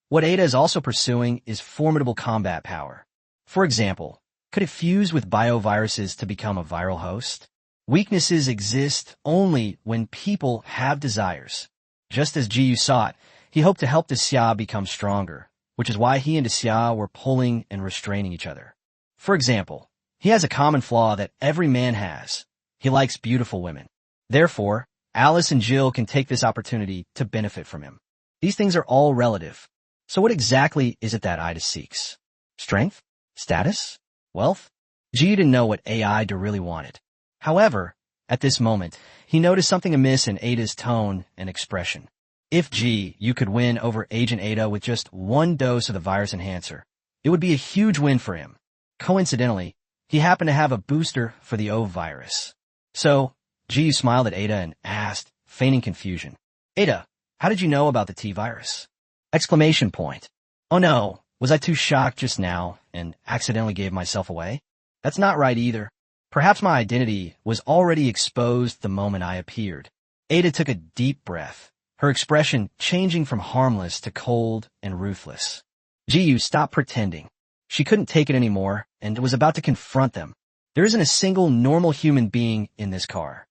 S1: what Ada is also pursuing is formidable combat power? For example, could it fuse with bioviruses to become a viral host? Weaknesses exist only when people have desires. Just as GU saw it, he hoped to help Desya become stronger, which is why he and Desya were pulling and restraining each other. For example, he has a common flaw that every man has. He likes beautiful women. Therefore, Alice and Jill can take this opportunity to benefit from him. These things are all relative. So what exactly is it that Ida seeks? Strength? Status? Wealth? GU didn't know what Ada really wanted. However, at this moment, he noticed something amiss in Ada's tone and expression. If GU could win over Agent Ada with just one dose of the virus enhancer, it would be a huge win for him. Coincidentally, he happened to have a booster for the O virus. So, GU smiled at Ada and asked, feigning confusion, Ada, how did you know about the T-virus? Exclamation point. Oh no, was I too shocked just now and accidentally gave myself away? That's not right either. Perhaps my identity was already exposed the moment I appeared. Ada took a deep breath, her expression changing from harmless to cold and ruthless. GU stopped pretending. She couldn't take it anymore and was about to confront them. There isn't a single normal human being in this car.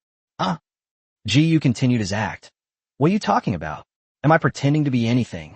S1: GU continued his act. What are you talking about? Am I pretending to be anything?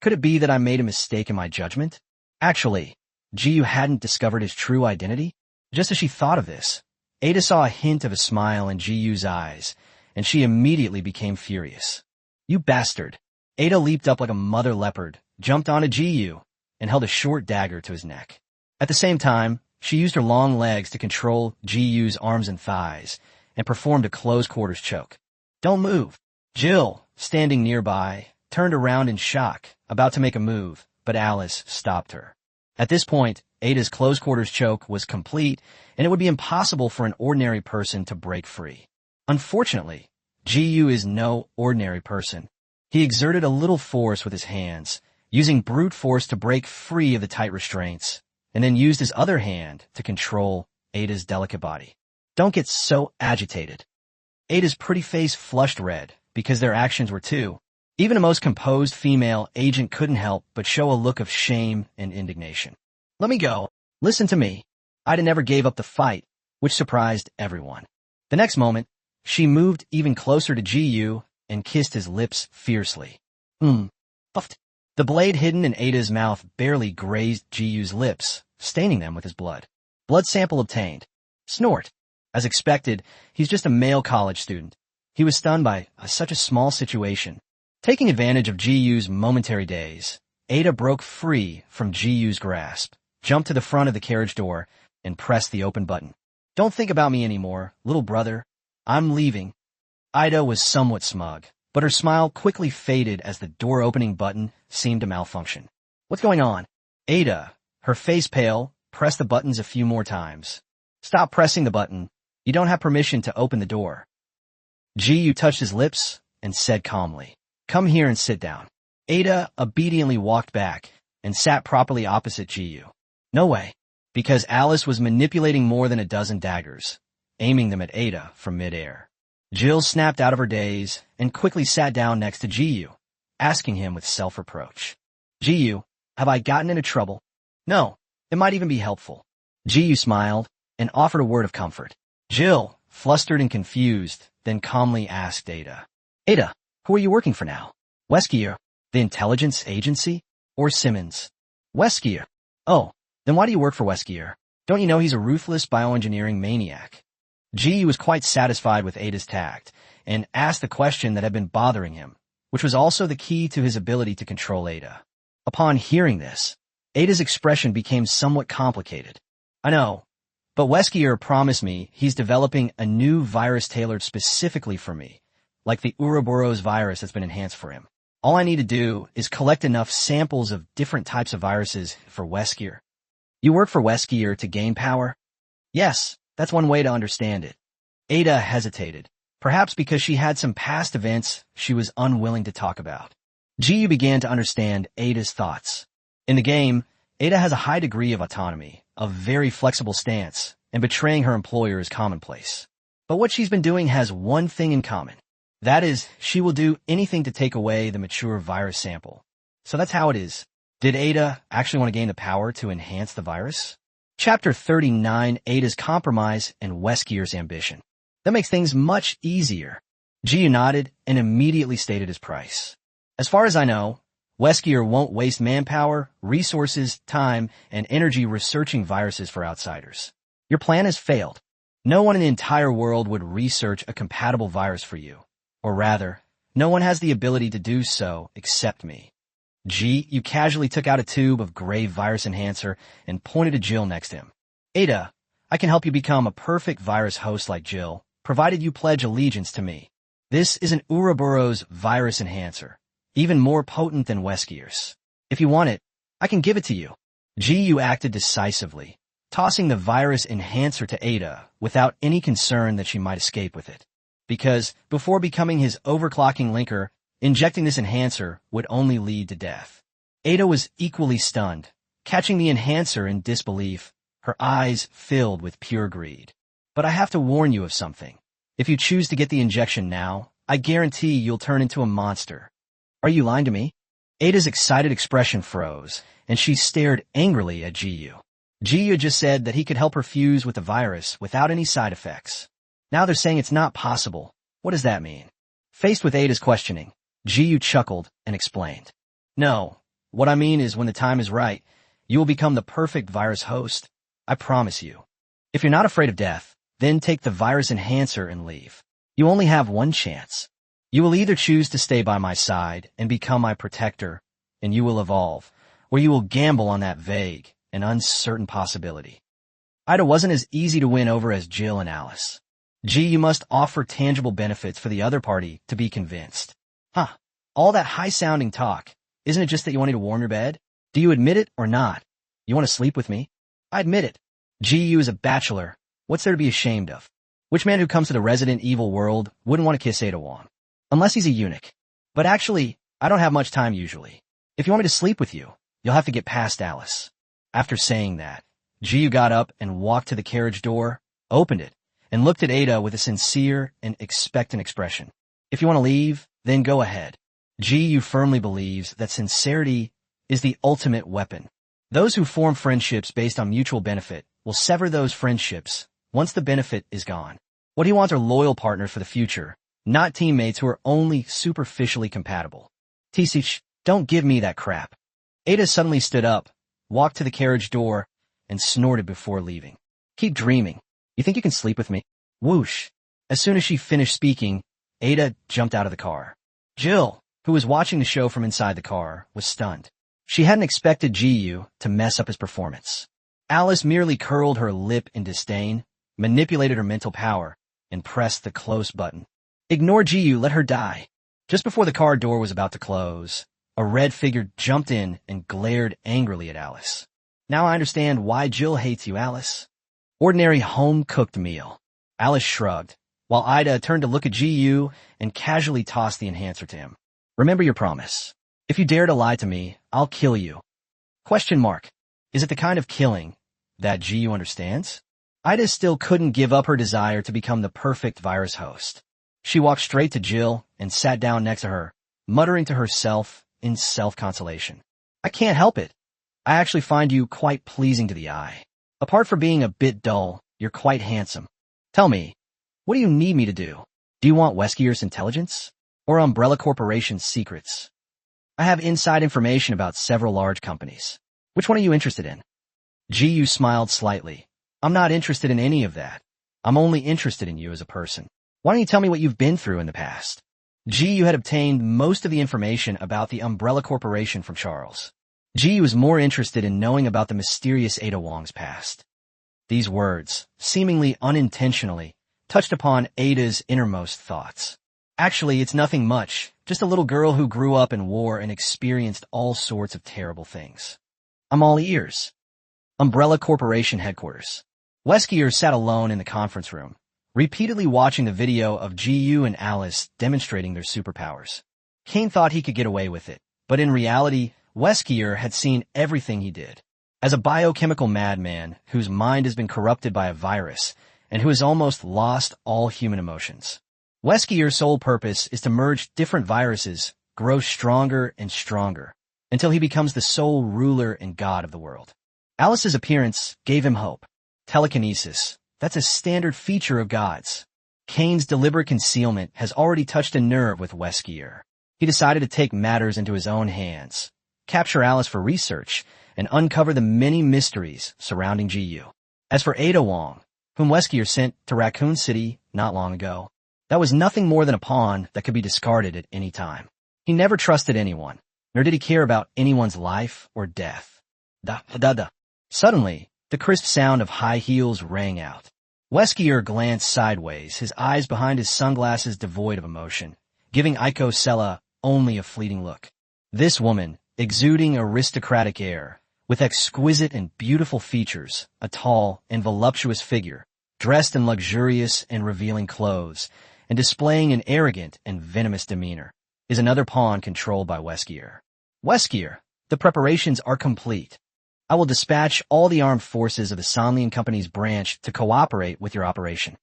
S1: Could it be that I made a mistake in my judgment? Actually, GU hadn't discovered his true identity. Just as she thought of this, Ada saw a hint of a smile in GU's eyes, and she immediately became furious. You bastard! Ada leaped up like a mother leopard, jumped onto GU, and held a short dagger to his neck. At the same time, she used her long legs to control GU's arms and thighs, and performed a close-quarters choke. Don't move! Jill, standing nearby, turned around in shock, about to make a move, but Alice stopped her. At this point, Ada's close-quarters choke was complete, and it would be impossible for an ordinary person to break free. Unfortunately, GU is no ordinary person. He exerted a little force with his hands, using brute force to break free of the tight restraints, and then used his other hand to control Ada's delicate body. Don't get so agitated. Ada's pretty face flushed red because their actions were too. Even a most composed female agent couldn't help but show a look of shame and indignation. Let me go. Listen to me. Ada never gave up the fight, which surprised everyone. The next moment, she moved even closer to Ji-yu and kissed his lips fiercely. Puffed. The blade hidden in Ada's mouth barely grazed Ji-yu's lips, staining them with his blood. Blood sample obtained. Snort. As expected, he's just a male college student. He was stunned by such a small situation. Taking advantage of Ji-yu's momentary daze, Ada broke free from Ji-yu's grasp, jumped to the front of the carriage door, and pressed the open button. Don't think about me anymore, little brother. I'm leaving. Ida was somewhat smug, but her smile quickly faded as the door-opening button seemed to malfunction. What's going on? Ada, her face pale, pressed the buttons a few more times. Stop pressing the button. You don't have permission to open the door. Ji-yu touched his lips and said calmly, "Come here and sit down." Ada obediently walked back and sat properly opposite Ji-yu. No way, because Alice was manipulating more than a dozen daggers, aiming them at Ada from midair. Jill snapped out of her daze and quickly sat down next to Ji-yu, asking him with self-reproach. "Ji-yu, have I gotten into trouble?" "No, it might even be helpful." Ji-yu smiled and offered a word of comfort. Jill, flustered and confused, then calmly asked Ada, "Ada, who are you working for now? Weskier, the intelligence agency, or Simmons?" "Weskier." "Oh, then why do you work for Weskier? Don't you know he's a ruthless bioengineering maniac?" Ji was quite satisfied with Ada's tact and asked the question that had been bothering him, which was also the key to his ability to control Ada. Upon hearing this, Ada's expression became somewhat complicated. "I know, but Weskier promised me he's developing a new virus tailored specifically for me, like the Ouroboros virus that's been enhanced for him. All I need to do is collect enough samples of different types of viruses for Weskier." "You work for Weskier to gain power?" "Yes, that's one way to understand it." Ada hesitated, perhaps because she had some past events she was unwilling to talk about. Ji began to understand Ada's thoughts. In the game, Ada has a high degree of autonomy, a very flexible stance, and betraying her employer is commonplace. But what she's been doing has one thing in common. That is, she will do anything to take away the mature virus sample. So that's how it is. Did Ada actually want to gain the power to enhance the virus? Chapter 39, Ada's Compromise and Weskier's Ambition. That makes things much easier. Ji nodded and immediately stated his price. "As far as I know, Weskier won't waste manpower, resources, time, and energy researching viruses for outsiders. Your plan has failed. No one in the entire world would research a compatible virus for you. Or rather, no one has the ability to do so except me." You casually took out a tube of gray virus enhancer and pointed to Jill next to him. "Ada, I can help you become a perfect virus host like Jill, provided you pledge allegiance to me. This is an Ouroboros virus enhancer, even more potent than Weskier's. If you want it, I can give it to you." Ji acted decisively, tossing the virus enhancer to Ada without any concern that she might escape with it. Because, before becoming his overclocking linker, injecting this enhancer would only lead to death. Ada was equally stunned, catching the enhancer in disbelief, her eyes filled with pure greed. "But I have to warn you of something. If you choose to get the injection now, I guarantee you'll turn into a monster." "Are you lying to me?" Ada's excited expression froze, and she stared angrily at Ji. Ji just said that he could help her fuse with the virus without any side effects. Now they're saying it's not possible. What does that mean? Faced with Ada's questioning, Ji chuckled and explained. "No, what I mean is when the time is right, you will become the perfect virus host. I promise you. If you're not afraid of death, then take the virus enhancer and leave. You only have one chance. You will either choose to stay by my side and become my protector, and you will evolve, or you will gamble on that vague and uncertain possibility." Ida wasn't as easy to win over as Jill and Alice. You must offer tangible benefits for the other party to be convinced. "Huh, all that high-sounding talk, isn't it just that you wanted to warm your bed? Do you admit it or not? You want to sleep with me?" "I admit it. Ji is a bachelor. What's there to be ashamed of? Which man who comes to the Resident Evil world wouldn't want to kiss Ada Wong? Unless he's a eunuch. But actually, I don't have much time usually. If you want me to sleep with you, you'll have to get past Alice." After saying that, Jiyu got up and walked to the carriage door, opened it, and looked at Ada with a sincere and expectant expression. If you want to leave, then go ahead. Jiyu firmly believes that sincerity is the ultimate weapon. Those who form friendships based on mutual benefit will sever those friendships once the benefit is gone. What he wants are loyal partners for the future, not teammates who are only superficially compatible. Tisich, don't give me that crap. Ada suddenly stood up, walked to the carriage door, and snorted before leaving. Keep dreaming. You think you can sleep with me? Whoosh. As soon as she finished speaking, Ada jumped out of the car. Jill, who was watching the show from inside the car, was stunned. She hadn't expected Jiyu to mess up his performance. Alice merely curled her lip in disdain, manipulated her mental power, and pressed the close button. Ignore Jiyu, let her die. Just before the car door was about to close, a red figure jumped in and glared angrily at Alice. Now I understand why Jill hates you, Alice. Ordinary home-cooked meal. Alice shrugged, while Ida turned to look at Jiyu and casually tossed the enhancer to him. Remember your promise. If you dare to lie to me, I'll kill you. Question mark. Is it the kind of killing that Jiyu understands? Ida still couldn't give up her desire to become the perfect virus host. She walked straight to Jill and sat down next to her, muttering to herself in self-consolation. I can't help it. I actually find you quite pleasing to the eye. Apart from being a bit dull, you're quite handsome. Tell me, what do you need me to do? Do you want Weskier's intelligence? Or Umbrella Corporation's secrets? I have inside information about several large companies. Which one are you interested in? Jiyu smiled slightly. I'm not interested in any of that. I'm only interested in you as a person. Why don't you tell me what you've been through in the past? Jiyu had obtained most of the information about the Umbrella Corporation from Charles. Jiyu was more interested in knowing about the mysterious Ada Wong's past. These words, seemingly unintentionally, touched upon Ada's innermost thoughts. Actually, it's nothing much, just a little girl who grew up in war and experienced all sorts of terrible things. I'm all ears. Umbrella Corporation headquarters. Weskier sat alone in the conference room, repeatedly watching the video of Jiyu and Alice demonstrating their superpowers. Kane thought he could get away with it, but in reality, Weskier had seen everything he did. As a biochemical madman whose mind has been corrupted by a virus and who has almost lost all human emotions. Weskier's sole purpose is to merge different viruses, grow stronger and stronger, until he becomes the sole ruler and god of the world. Alice's appearance gave him hope. Telekinesis, that's a standard feature of gods. Kane's deliberate concealment has already touched a nerve with Weskier. He decided to take matters into his own hands, capture Alice for research, and uncover the many mysteries surrounding Jiyu. As for Ada Wong, whom Weskier sent to Raccoon City not long ago, that was nothing more than a pawn that could be discarded at any time. He never trusted anyone, nor did he care about anyone's life or death. Da-da-da. Suddenly, the crisp sound of high heels rang out. Weskier glanced sideways, his eyes behind his sunglasses devoid of emotion, giving Aiko Sella only a fleeting look. This woman, exuding aristocratic air, with exquisite and beautiful features, a tall and voluptuous figure, dressed in luxurious and revealing clothes, and displaying an arrogant and venomous demeanor, is another pawn controlled by Weskier. Weskier, the preparations are complete. I will dispatch all the armed forces of the Sanlian Company's branch to cooperate with your operation.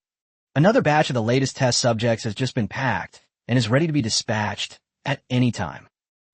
S1: Another batch of the latest test subjects has just been packed and is ready to be dispatched at any time.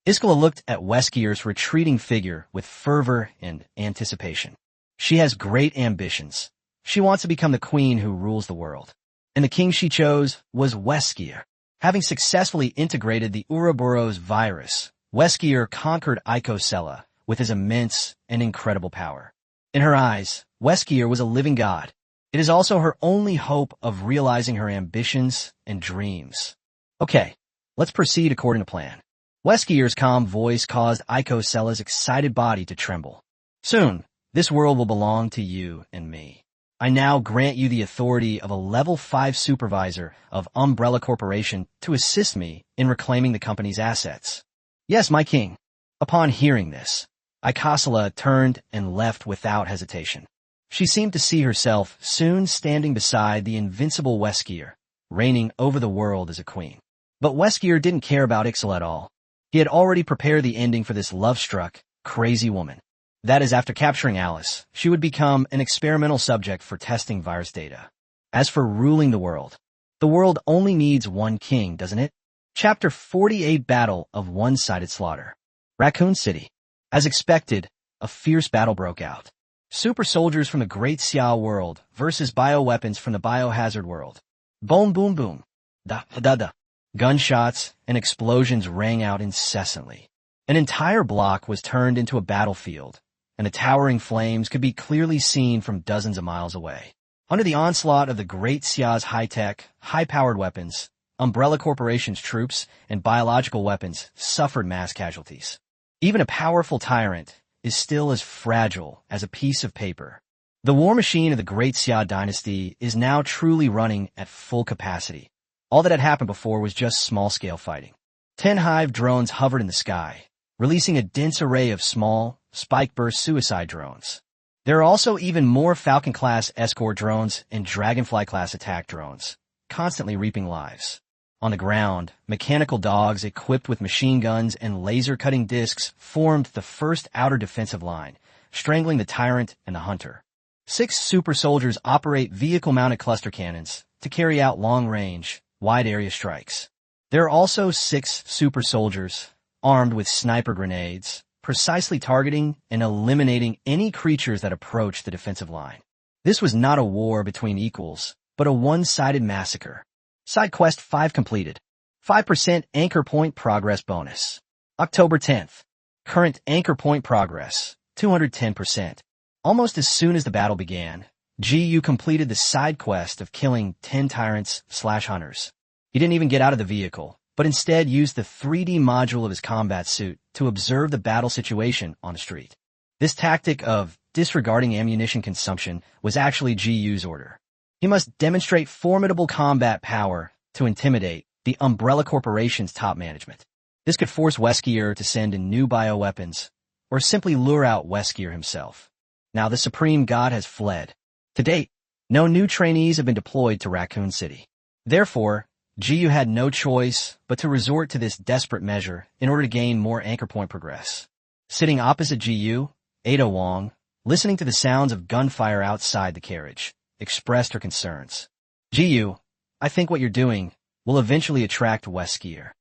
S1: Iskala looked at Weskier's retreating figure with fervor and anticipation. She has great ambitions. She wants to become the queen who rules the world. And the king she chose was Weskier. Having successfully integrated the Ouroboros virus, Weskier conquered Aiko Sella with his immense and incredible power. In her eyes, Weskier was a living god. It is also her only hope of realizing her ambitions and dreams. Okay, let's proceed according to plan. Weskier's calm voice caused Aiko Sella's excited body to tremble. Soon, this world will belong to you and me. I now grant you the authority of a level 5 supervisor of Umbrella Corporation to assist me in reclaiming the company's assets. Yes, my king. Upon hearing this, Aikasala turned and left without hesitation. She seemed to see herself soon standing beside the invincible Weskier, reigning over the world as a queen. But Weskier didn't care about Ixal at all. He had already prepared the ending for this love-struck, crazy woman. That is, after capturing Alice, she would become an experimental subject for testing virus data. As for ruling the world only needs one king, doesn't it? Chapter 48, Battle of One-Sided Slaughter. Raccoon City. As expected, a fierce battle broke out. Super soldiers from the Great Xia world versus bioweapons from the biohazard world. Boom boom boom. Da da da. Gunshots and explosions rang out incessantly. An entire block was turned into a battlefield, and the towering flames could be clearly seen from dozens of miles away. Under the onslaught of the Great Xia's high-tech, high-powered weapons, Umbrella Corporation's troops and biological weapons suffered mass casualties. Even a powerful tyrant is still as fragile as a piece of paper. The war machine of the Great Xia dynasty is now truly running at full capacity. All that had happened before was just small-scale fighting. 10 hive drones hovered in the sky, releasing a dense array of small, spike-burst suicide drones. There are also even more Falcon-class escort drones and Dragonfly-class attack drones, constantly reaping lives. On the ground, mechanical dogs equipped with machine guns and laser-cutting discs formed the first outer defensive line, strangling the tyrant and the hunter. 6 super soldiers operate vehicle-mounted cluster cannons to carry out long-range, wide-area strikes. There are also 6 super soldiers, armed with sniper grenades, precisely targeting and eliminating any creatures that approach the defensive line. This was not a war between equals, but a one-sided massacre. Side quest 5 completed. 5% anchor point progress bonus. October 10th. Current anchor point progress, 210%. Almost as soon as the battle began, GU completed the side quest of killing 10 tyrants/hunters. He didn't even get out of the vehicle, but instead used the 3D module of his combat suit to observe the battle situation on the street. This tactic of disregarding ammunition consumption was actually GU's order. He must demonstrate formidable combat power to intimidate the Umbrella Corporation's top management. This could force Weskier to send in new bioweapons, or simply lure out Weskier himself. Now the Supreme God has fled. To date, no new trainees have been deployed to Raccoon City. Therefore, GU had no choice but to resort to this desperate measure in order to gain more anchor point progress. Sitting opposite GU, Ada Wong, listening to the sounds of gunfire outside the carriage, expressed her concerns. GU, I think what you're doing will eventually attract Weskier.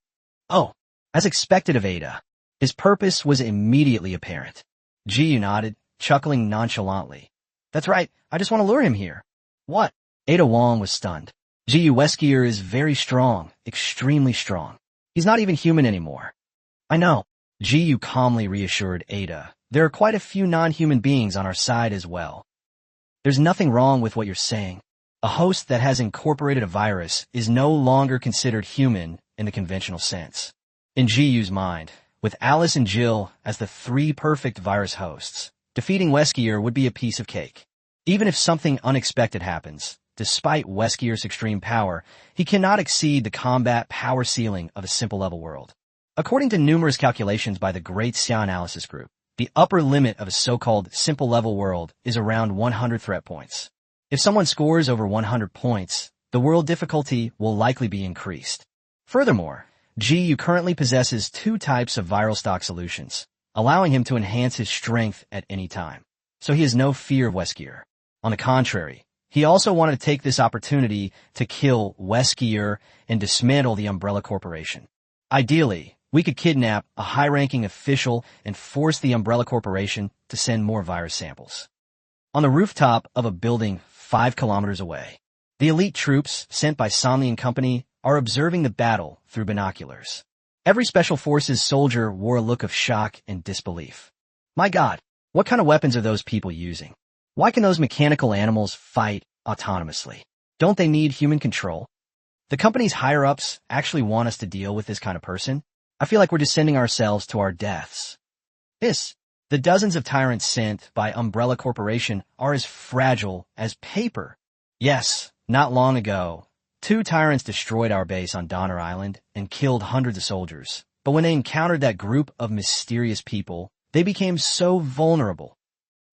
S1: Oh, as expected of Ada, his purpose was immediately apparent. GU nodded, chuckling nonchalantly. That's right, I just want to lure him here. What? Ada Wong was stunned. GU Weskier is very strong, extremely strong. He's not even human anymore. I know. GU calmly reassured Ada. There are quite a few non-human beings on our side as well. There's nothing wrong with what you're saying. A host that has incorporated a virus is no longer considered human in the conventional sense. In GU's mind, with Alice and Jill as the 3 perfect virus hosts, defeating Weskier would be a piece of cake. Even if something unexpected happens, despite Weskier's extreme power, he cannot exceed the combat power ceiling of a simple level world. According to numerous calculations by the Great Xia Analysis Group, the upper limit of a so-called simple level world is around 100 threat points. If someone scores over 100 points, the world difficulty will likely be increased. Furthermore, GU currently possesses 2 types of viral stock solutions, allowing him to enhance his strength at any time. So he has no fear of Weskier. On the contrary, he also wanted to take this opportunity to kill Weskier and dismantle the Umbrella Corporation. Ideally, we could kidnap a high-ranking official and force the Umbrella Corporation to send more virus samples. On the rooftop of a building 5 kilometers away, the elite troops sent by Somni and Company are observing the battle through binoculars. Every Special Forces soldier wore a look of shock and disbelief. My God, what kind of weapons are those people using? Why can those mechanical animals fight autonomously? Don't they need human control? The company's higher-ups actually want us to deal with this kind of person? I feel like we're just sending ourselves to our deaths. The dozens of tyrants sent by Umbrella Corporation are as fragile as paper. Yes, not long ago, 2 tyrants destroyed our base on Donner Island and killed hundreds of soldiers. But when they encountered that group of mysterious people, they became so vulnerable.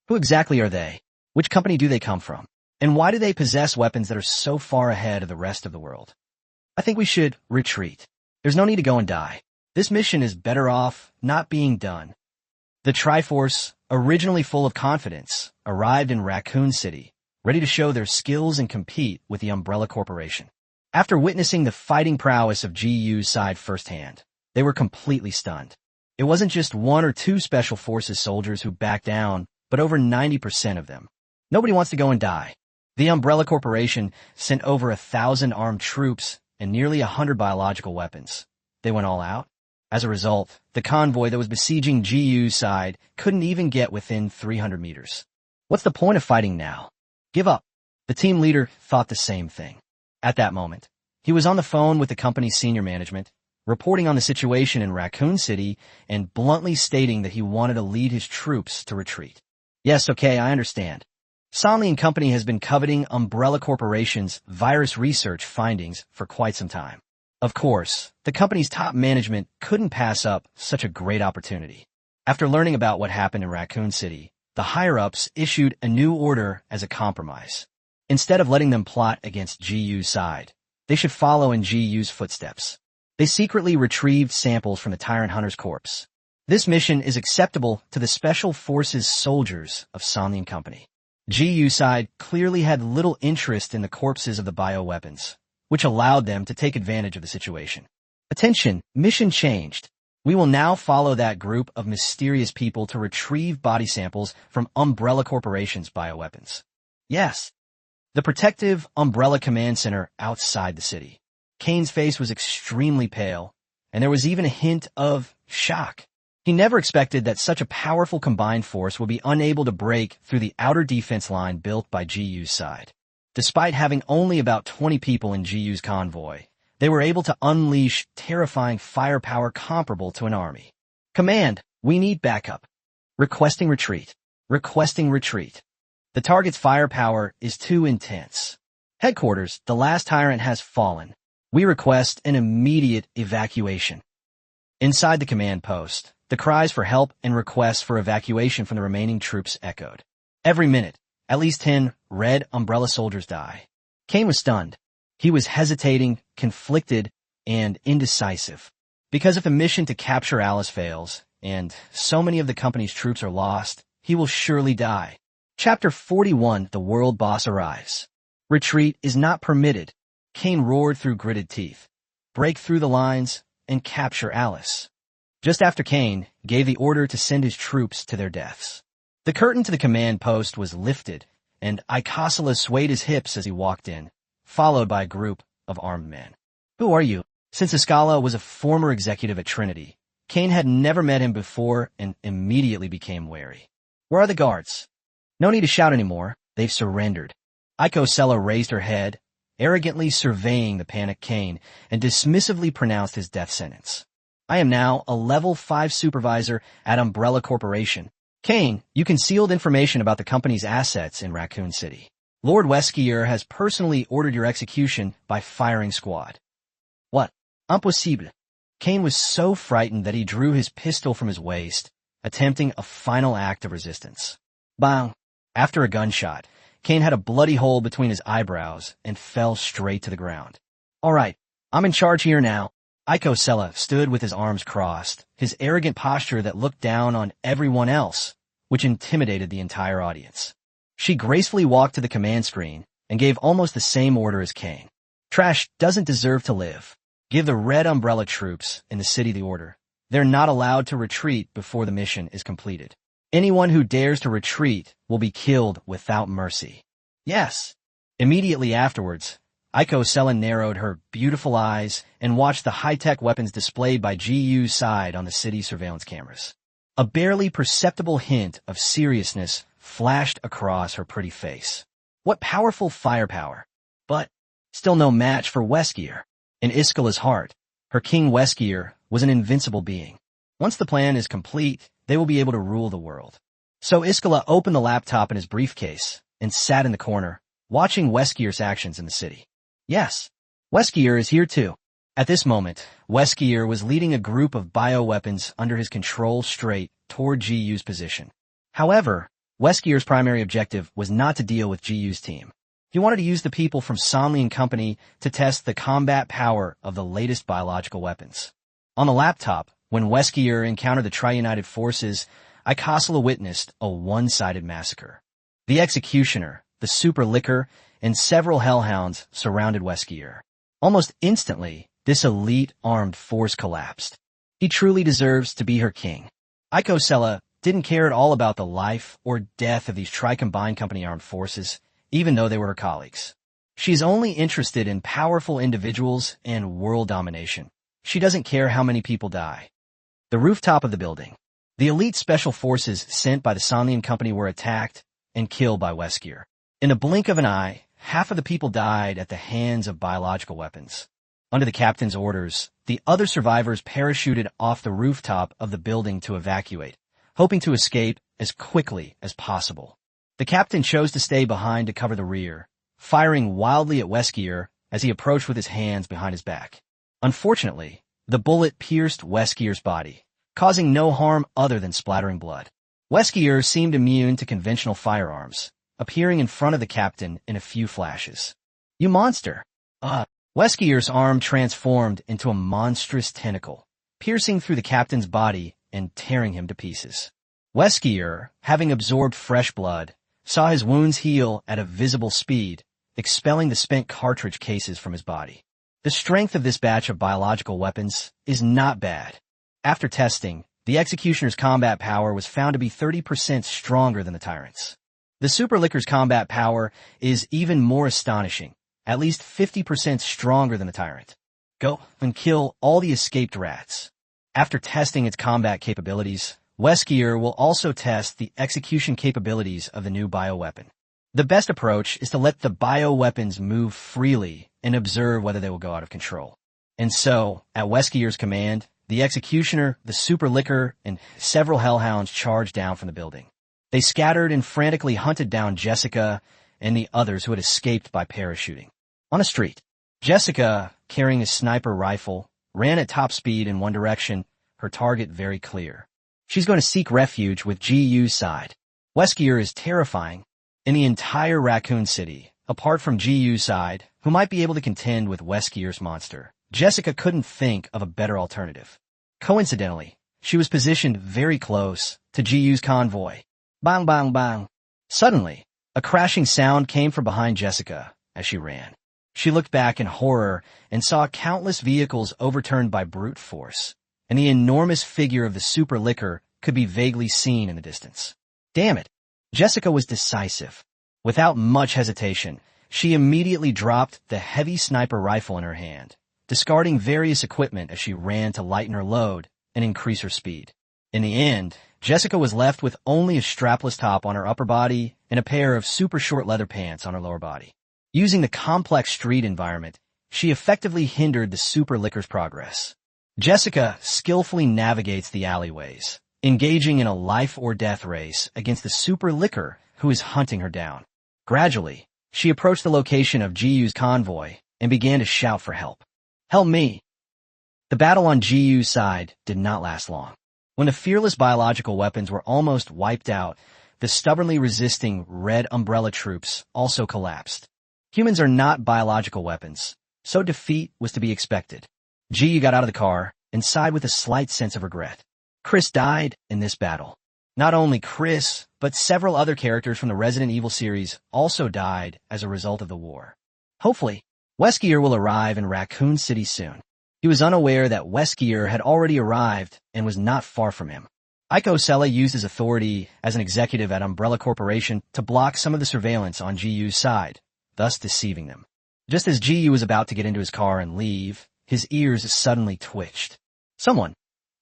S1: Who exactly are they? Which company do they come from? And why do they possess weapons that are so far ahead of the rest of the world? I think we should retreat. There's no need to go and die. This mission is better off not being done. The Triforce originally full of confidence, arrived in Raccoon City, ready to show their skills and compete with the Umbrella Corporation. After witnessing the fighting prowess of GU's side firsthand, they were completely stunned. It wasn't just one or two Special Forces soldiers who backed down, but over 90% of them. Nobody wants to go and die. The Umbrella Corporation sent over 1,000 armed troops and nearly 100 biological weapons. They went all out. As a result, the convoy that was besieging GU's side couldn't even get within 300 meters. What's the point of fighting now? Give up. The team leader thought the same thing. At that moment, he was on the phone with the company's senior management, reporting on the situation in Raccoon City and bluntly stating that he wanted to lead his troops to retreat. Yes, okay, I understand. Sonley & Company has been coveting Umbrella Corporation's virus research findings for quite some time. Of course, the company's top management couldn't pass up such a great opportunity. After learning about what happened in Raccoon City, the higher-ups issued a new order as a compromise. Instead of letting them plot against GU's side, they should follow in GU's footsteps. They secretly retrieved samples from the Tyrant Hunter's corpse. This mission is acceptable to the Special Forces soldiers of Sonley & Company. GU's side clearly had little interest in the corpses of the bioweapons, which allowed them to take advantage of the situation. Attention, mission changed. We will now follow that group of mysterious people to retrieve body samples from Umbrella Corporation's bioweapons. Yes, the protective Umbrella Command Center outside the city. Kane's face was extremely pale, and there was even a hint of shock. He never expected that such a powerful combined force would be unable to break through the outer defense line built by GU's side. Despite having only about 20 people in GU's convoy, they were able to unleash terrifying firepower comparable to an army. Command, we need backup. Requesting retreat. Requesting retreat. The target's firepower is too intense. Headquarters, the last tyrant has fallen. We request an immediate evacuation. Inside the command post, the cries for help and requests for evacuation from the remaining troops echoed. Every minute, at least 10 red Umbrella soldiers die. Kane was stunned. He was hesitating, conflicted, and indecisive. Because if the mission to capture Alice fails, and so many of the company's troops are lost, he will surely die. Chapter 41, The World Boss Arrives. Retreat is not permitted. Kane roared through gritted teeth. Break through the lines and capture Alice. Just after Kane gave the order to send his troops to their deaths. The curtain to the command post was lifted, and Icosala swayed his hips as he walked in, followed by a group of armed men. Who are you? Since Iscala was a former executive at Trinity, Kane had never met him before and immediately became wary. Where are the guards? No need to shout anymore. They've surrendered. Icosala raised her head, arrogantly surveying the panicked Kane, and dismissively pronounced his death sentence. I am now a level 5 supervisor at Umbrella Corporation. Kane, you concealed information about the company's assets in Raccoon City. Lord Weskier has personally ordered your execution by firing squad. What? Impossible. Kane was so frightened that he drew his pistol from his waist, attempting a final act of resistance. Bang! After a gunshot, Kane had a bloody hole between his eyebrows and fell straight to the ground. All right, I'm in charge here now. Icosala stood with his arms crossed, his arrogant posture that looked down on everyone else, which intimidated the entire audience. She gracefully walked to the command screen and gave almost the same order as Kane. Trash doesn't deserve to live. Give the Red Umbrella troops in the city the order. They're not allowed to retreat before the mission is completed. Anyone who dares to retreat will be killed without mercy. Yes. Immediately afterwards, Icosala narrowed her beautiful eyes and watched the high-tech weapons displayed by GU's side on the city's surveillance cameras. A barely perceptible hint of seriousness flashed across her pretty face. What powerful firepower! But still no match for Weskier. In Iskala's heart, her King Weskier was an invincible being. Once the plan is complete, they will be able to rule the world. So Iskala opened the laptop in his briefcase and sat in the corner, watching Weskier's actions in the city. Yes, Weskier is here too. At this moment, Weskier was leading a group of bioweapons under his control straight toward GU's position. However, Weskier's primary objective was not to deal with GU's team. He wanted to use the people from Sonley & Company to test the combat power of the latest biological weapons. On the laptop, when Weskier encountered the Triunited forces, Icosala witnessed a one-sided massacre. The executioner, the super licker, and several hellhounds surrounded Weskier. Almost instantly, this elite armed force collapsed. He truly deserves to be her king. Icosala didn't care at all about the life or death of these Tri-Combined Company armed forces, even though they were her colleagues. She's only interested in powerful individuals and world domination. She doesn't care how many people die. The rooftop of the building. The elite special forces sent by the Somnium Company were attacked and killed by Weskier. In a blink of an eye, half of the people died at the hands of biological weapons. Under the captain's orders, the other survivors parachuted off the rooftop of the building to evacuate, hoping to escape as quickly as possible. The captain chose to stay behind to cover the rear, firing wildly at Weskier as he approached with his hands behind his back. Unfortunately, the bullet pierced Weskier's body, causing no harm other than splattering blood. Weskier seemed immune to conventional firearms, appearing in front of the captain in a few flashes. "You monster!" Weskier's arm transformed into a monstrous tentacle, piercing through the captain's body and tearing him to pieces. Weskier, having absorbed fresh blood, saw his wounds heal at a visible speed, expelling the spent cartridge cases from his body. The strength of this batch of biological weapons is not bad. After testing, the executioner's combat power was found to be 30% stronger than the tyrant's. The super licker's combat power is even more astonishing, at least 50% stronger than the tyrant. Go and kill all the escaped rats. After testing its combat capabilities, Weskier will also test the execution capabilities of the new bioweapon. The best approach is to let the bioweapons move freely and observe whether they will go out of control. And so, at Weskier's command, the executioner, the super licker, and several hellhounds charged down from the building. They scattered and frantically hunted down Jessica and the others who had escaped by parachuting. On a street, Jessica, carrying a sniper rifle, ran at top speed in one direction, her target very clear. She's going to seek refuge with GU's side. Weskier is terrifying. In the entire Raccoon City, apart from GU's side, who might be able to contend with Weskier's monster, Jessica couldn't think of a better alternative. Coincidentally, she was positioned very close to GU's convoy. Bang, bang, bang. Suddenly, a crashing sound came from behind Jessica as she ran. She looked back in horror and saw countless vehicles overturned by brute force, and the enormous figure of the super licker could be vaguely seen in the distance. Damn it! Jessica was decisive. Without much hesitation, she immediately dropped the heavy sniper rifle in her hand, discarding various equipment as she ran to lighten her load and increase her speed. In the end, Jessica was left with only a strapless top on her upper body and a pair of super short leather pants on her lower body. Using the complex street environment, she effectively hindered the super licker's progress. Jessica skillfully navigates the alleyways, engaging in a life-or-death race against the super licker who is hunting her down. Gradually, she approached the location of GU's convoy and began to shout for help. "Help me!" The battle on GU's side did not last long. When the fearless biological weapons were almost wiped out, the stubbornly resisting Red Umbrella troops also collapsed. Humans are not biological weapons, so defeat was to be expected. GU got out of the car and sighed with a slight sense of regret. Chris died in this battle. Not only Chris, but several other characters from the Resident Evil series also died as a result of the war. Hopefully, Weskier will arrive in Raccoon City soon. He was unaware that Weskier had already arrived and was not far from him. Icosala used his authority as an executive at Umbrella Corporation to block some of the surveillance on GU's side, thus deceiving them. Just as GU was about to get into his car and leave, his ears suddenly twitched. Someone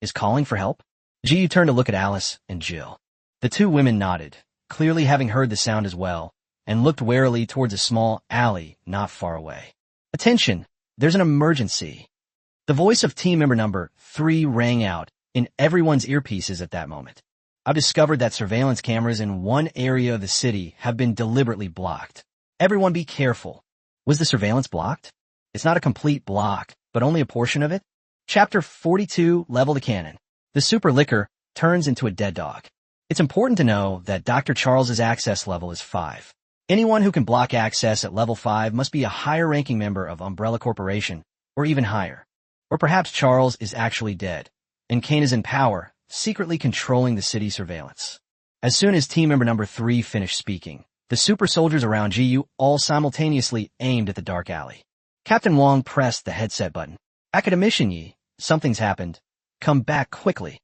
S1: is calling for help? GU turned to look at Alice and Jill. The two women nodded, clearly having heard the sound as well, and looked warily towards a small alley not far away. "Attention! There's an emergency." The voice of team member number 3 rang out in everyone's earpieces at that moment. "I've discovered that surveillance cameras in one area of the city have been deliberately blocked. Everyone be careful." Was the surveillance blocked? It's not a complete block, but only a portion of it. Chapter 42, Level the Cannon. The super licker turns into a dead dog. It's important to know that Dr. Charles's access level is 5. Anyone who can block access at level 5 must be a higher-ranking member of Umbrella Corporation, or even higher. Or perhaps Charles is actually dead, and Kane is in power, secretly controlling the city's surveillance. As soon as team member number 3 finished speaking, the super soldiers around Jiyu all simultaneously aimed at the dark alley. Captain Wong pressed the headset button. Academician Yi, something's happened. Come back quickly.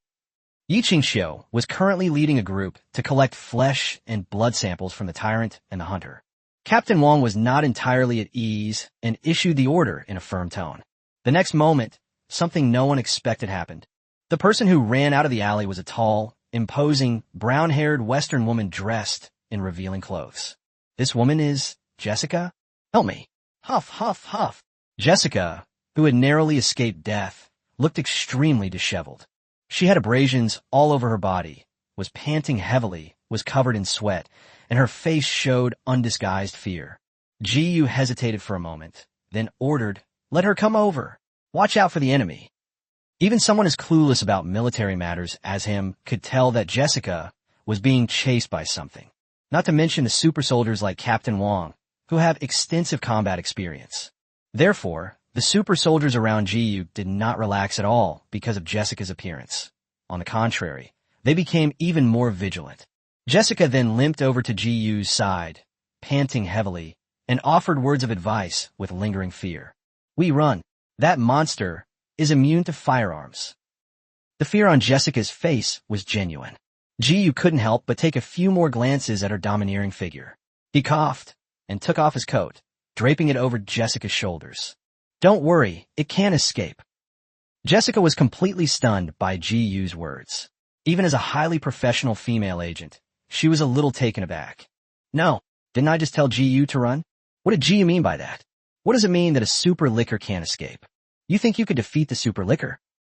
S1: Yi Qingxiu was currently leading a group to collect flesh and blood samples from the tyrant and the hunter. Captain Wong was not entirely at ease and issued the order in a firm tone. The next moment, something no one expected happened. The person who ran out of the alley was a tall, imposing, brown-haired Western woman dressed in revealing clothes. This woman is Jessica? Help me. Huff, huff, huff. Jessica, who had narrowly escaped death, looked extremely disheveled. She had abrasions all over her body, was panting heavily, was covered in sweat, and her face showed undisguised fear. Jiyu hesitated for a moment, then ordered, "Let her come over. Watch out for the enemy." Even someone as clueless about military matters as him could tell that Jessica was being chased by something. Not to mention the super soldiers like Captain Wong, who have extensive combat experience. Therefore, the super soldiers around Jiyu did not relax at all because of Jessica's appearance. On the contrary, they became even more vigilant. Jessica then limped over to Jiyu's side, panting heavily, and offered words of advice with lingering fear. "We run. That monster is immune to firearms." The fear on Jessica's face was genuine. Jiyu couldn't help but take a few more glances at her domineering figure. He coughed and took off his coat, draping it over Jessica's shoulders. "Don't worry, it can't escape." Jessica was completely stunned by Jiyu's words. Even as a highly professional female agent, she was a little taken aback. "No, didn't I just tell Jiyu to run? What did Jiyu mean by that? What does it mean that a super liquor can't escape? You think you could defeat the super liquor?"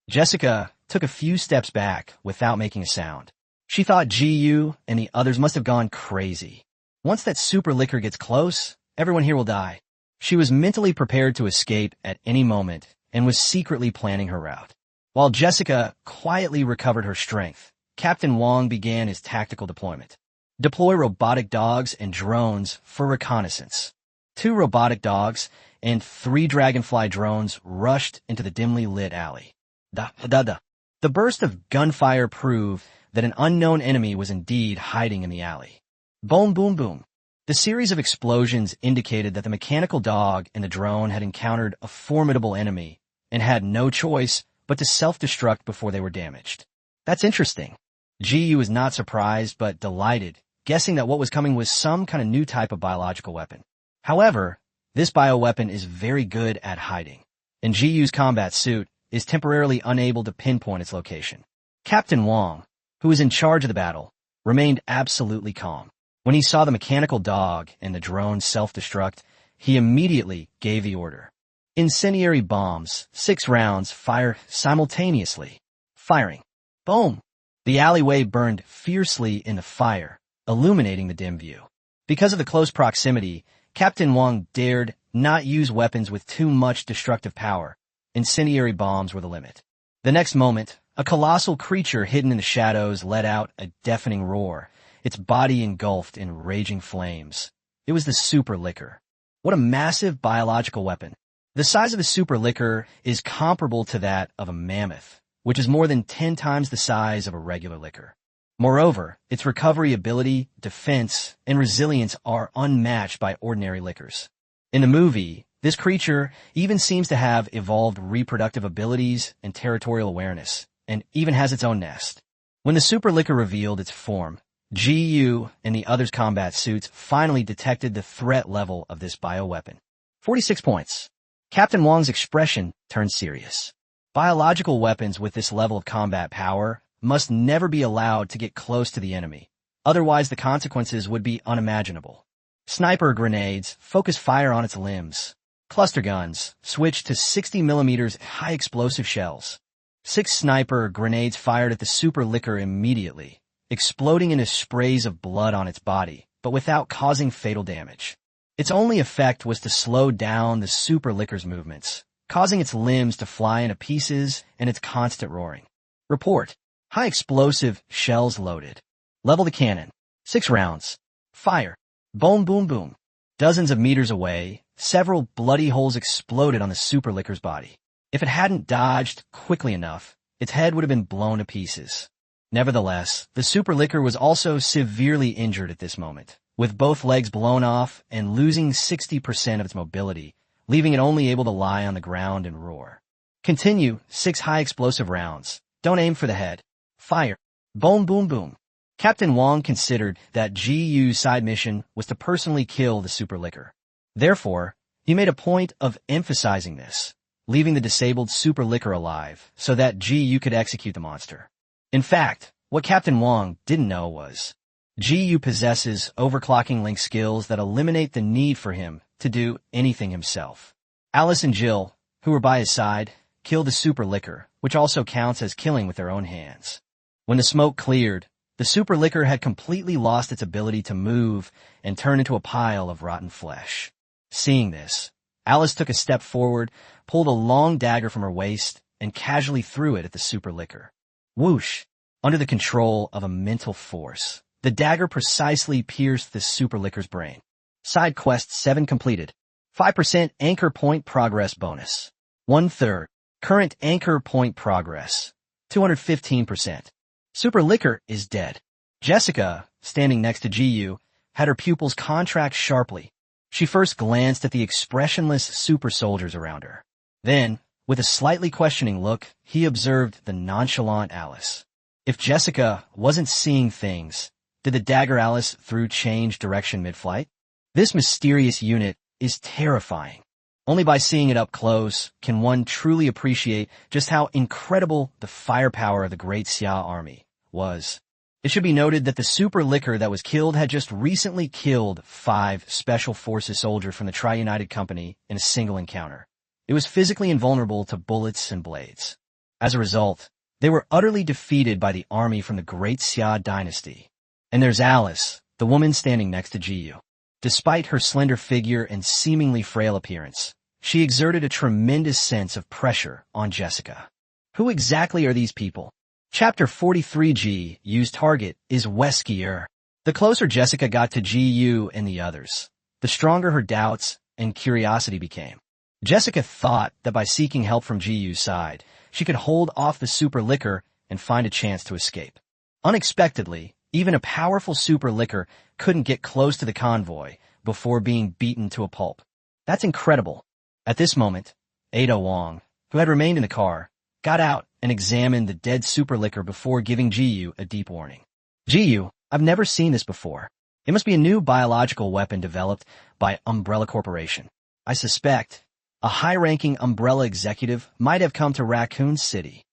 S1: Jessica took a few steps back without making a sound. She thought Jiyu and the others must have gone crazy. Once that super liquor gets close, everyone here will die. She was mentally prepared to escape at any moment and was secretly planning her route. While Jessica quietly recovered her strength, Captain Wong began his tactical deployment. Deploy robotic dogs and drones for reconnaissance. 2 robotic dogs and 3 dragonfly drones rushed into the dimly lit alley. Da-da-da. The burst of gunfire proved that an unknown enemy was indeed hiding in the alley. Boom, boom, boom. The series of explosions indicated that the mechanical dog and the drone had encountered a formidable enemy and had no choice but to self-destruct before they were damaged. That's interesting. Jiyu was not surprised but delighted, guessing that what was coming was some kind of new type of biological weapon. However, this bioweapon is very good at hiding, and Jiyu's combat suit is temporarily unable to pinpoint its location. Captain Wong, who was in charge of the battle, remained absolutely calm. When he saw the mechanical dog and the drone self-destruct, he immediately gave the order. Incendiary bombs, 6 rounds, fire simultaneously. Firing. Boom! The alleyway burned fiercely in the fire, illuminating the dim view. Because of the close proximity, Captain Wong dared not use weapons with too much destructive power. Incendiary bombs were the limit. The next moment, a colossal creature hidden in the shadows let out a deafening roar, its body engulfed in raging flames. It was the super liquor. What a massive biological weapon. The size of the super liquor is comparable to that of a mammoth, which is more than 10 times the size of a regular liquor. Moreover, its recovery ability, defense, and resilience are unmatched by ordinary liquors. In the movie, this creature even seems to have evolved reproductive abilities and territorial awareness, and even has its own nest. When the super liquor revealed its form, Jiyu and the others' combat suits finally detected the threat level of this bioweapon. 46 points. Captain Wong's expression turned serious. Biological weapons with this level of combat power must never be allowed to get close to the enemy. Otherwise, the consequences would be unimaginable. Sniper grenades focus fire on its limbs. Cluster guns switch to 60 mm high explosive shells. 6 sniper grenades fired at the super liquor immediately, exploding into sprays of blood on its body, but without causing fatal damage. Its only effect was to slow down the super liquor's movements, causing its limbs to fly into pieces and its constant roaring. Report. High explosive shells loaded. Level the cannon. 6 rounds. Fire. Boom, boom, boom. Dozens of meters away, several bloody holes exploded on the super liquor's body. If it hadn't dodged quickly enough, its head would have been blown to pieces. Nevertheless, the super licker was also severely injured at this moment, with both legs blown off and losing 60% of its mobility, leaving it only able to lie on the ground and roar. Continue, 6 high explosive rounds. Don't aim for the head. Fire. Boom, boom, boom. Captain Wong considered that GU's side mission was to personally kill the super licker. Therefore, he made a point of emphasizing this, leaving the disabled super licker alive so that GU could execute the monster. In fact, what Captain Wong didn't know was, GU possesses overclocking link skills that eliminate the need for him to do anything himself. Alice and Jill, who were by his side, killed the super licker, which also counts as killing with their own hands. When the smoke cleared, the super licker had completely lost its ability to move and turned into a pile of rotten flesh. Seeing this, Alice took a step forward, pulled a long dagger from her waist, and casually threw it at the super licker. Whoosh! Under the control of a mental force, the dagger precisely pierced the super licker's brain. Side quest 7 completed. 5% anchor point progress bonus. 1/3. Current anchor point progress. 215%. Super licker is dead. Jessica, standing next to GU, had her pupils contract sharply. She first glanced at the expressionless super soldiers around her. Then, with a slightly questioning look, he observed the nonchalant Alice. If Jessica wasn't seeing things, did the dagger Alice threw change direction mid-flight? This mysterious unit is terrifying. Only by seeing it up close can one truly appreciate just how incredible the firepower of the Great Xia army was. It should be noted that the super licker that was killed had just recently killed 5 Special Forces soldiers from the Tri-United Company in a single encounter. It was physically invulnerable to bullets and blades. As a result, they were utterly defeated by the army from the Great Xia dynasty. And there's Alice, the woman standing next to GU. Despite her slender figure and seemingly frail appearance, she exerted a tremendous sense of pressure on Jessica. Who exactly are these people? Chapter 43Gu's target is Weskier. The closer Jessica got to GU and the others, the stronger her doubts and curiosity became. Jessica thought that by seeking help from GU's side, she could hold off the super licker and find a chance to escape. Unexpectedly, even a powerful super licker couldn't get close to the convoy before being beaten to a pulp. That's incredible. At this moment, Ada Wong, who had remained in the car, got out and examined the dead super licker before giving GU a deep warning. GU, I've never seen this before. It must be a new biological weapon developed by Umbrella Corporation. I suspect a high-ranking Umbrella executive might have come to Raccoon City.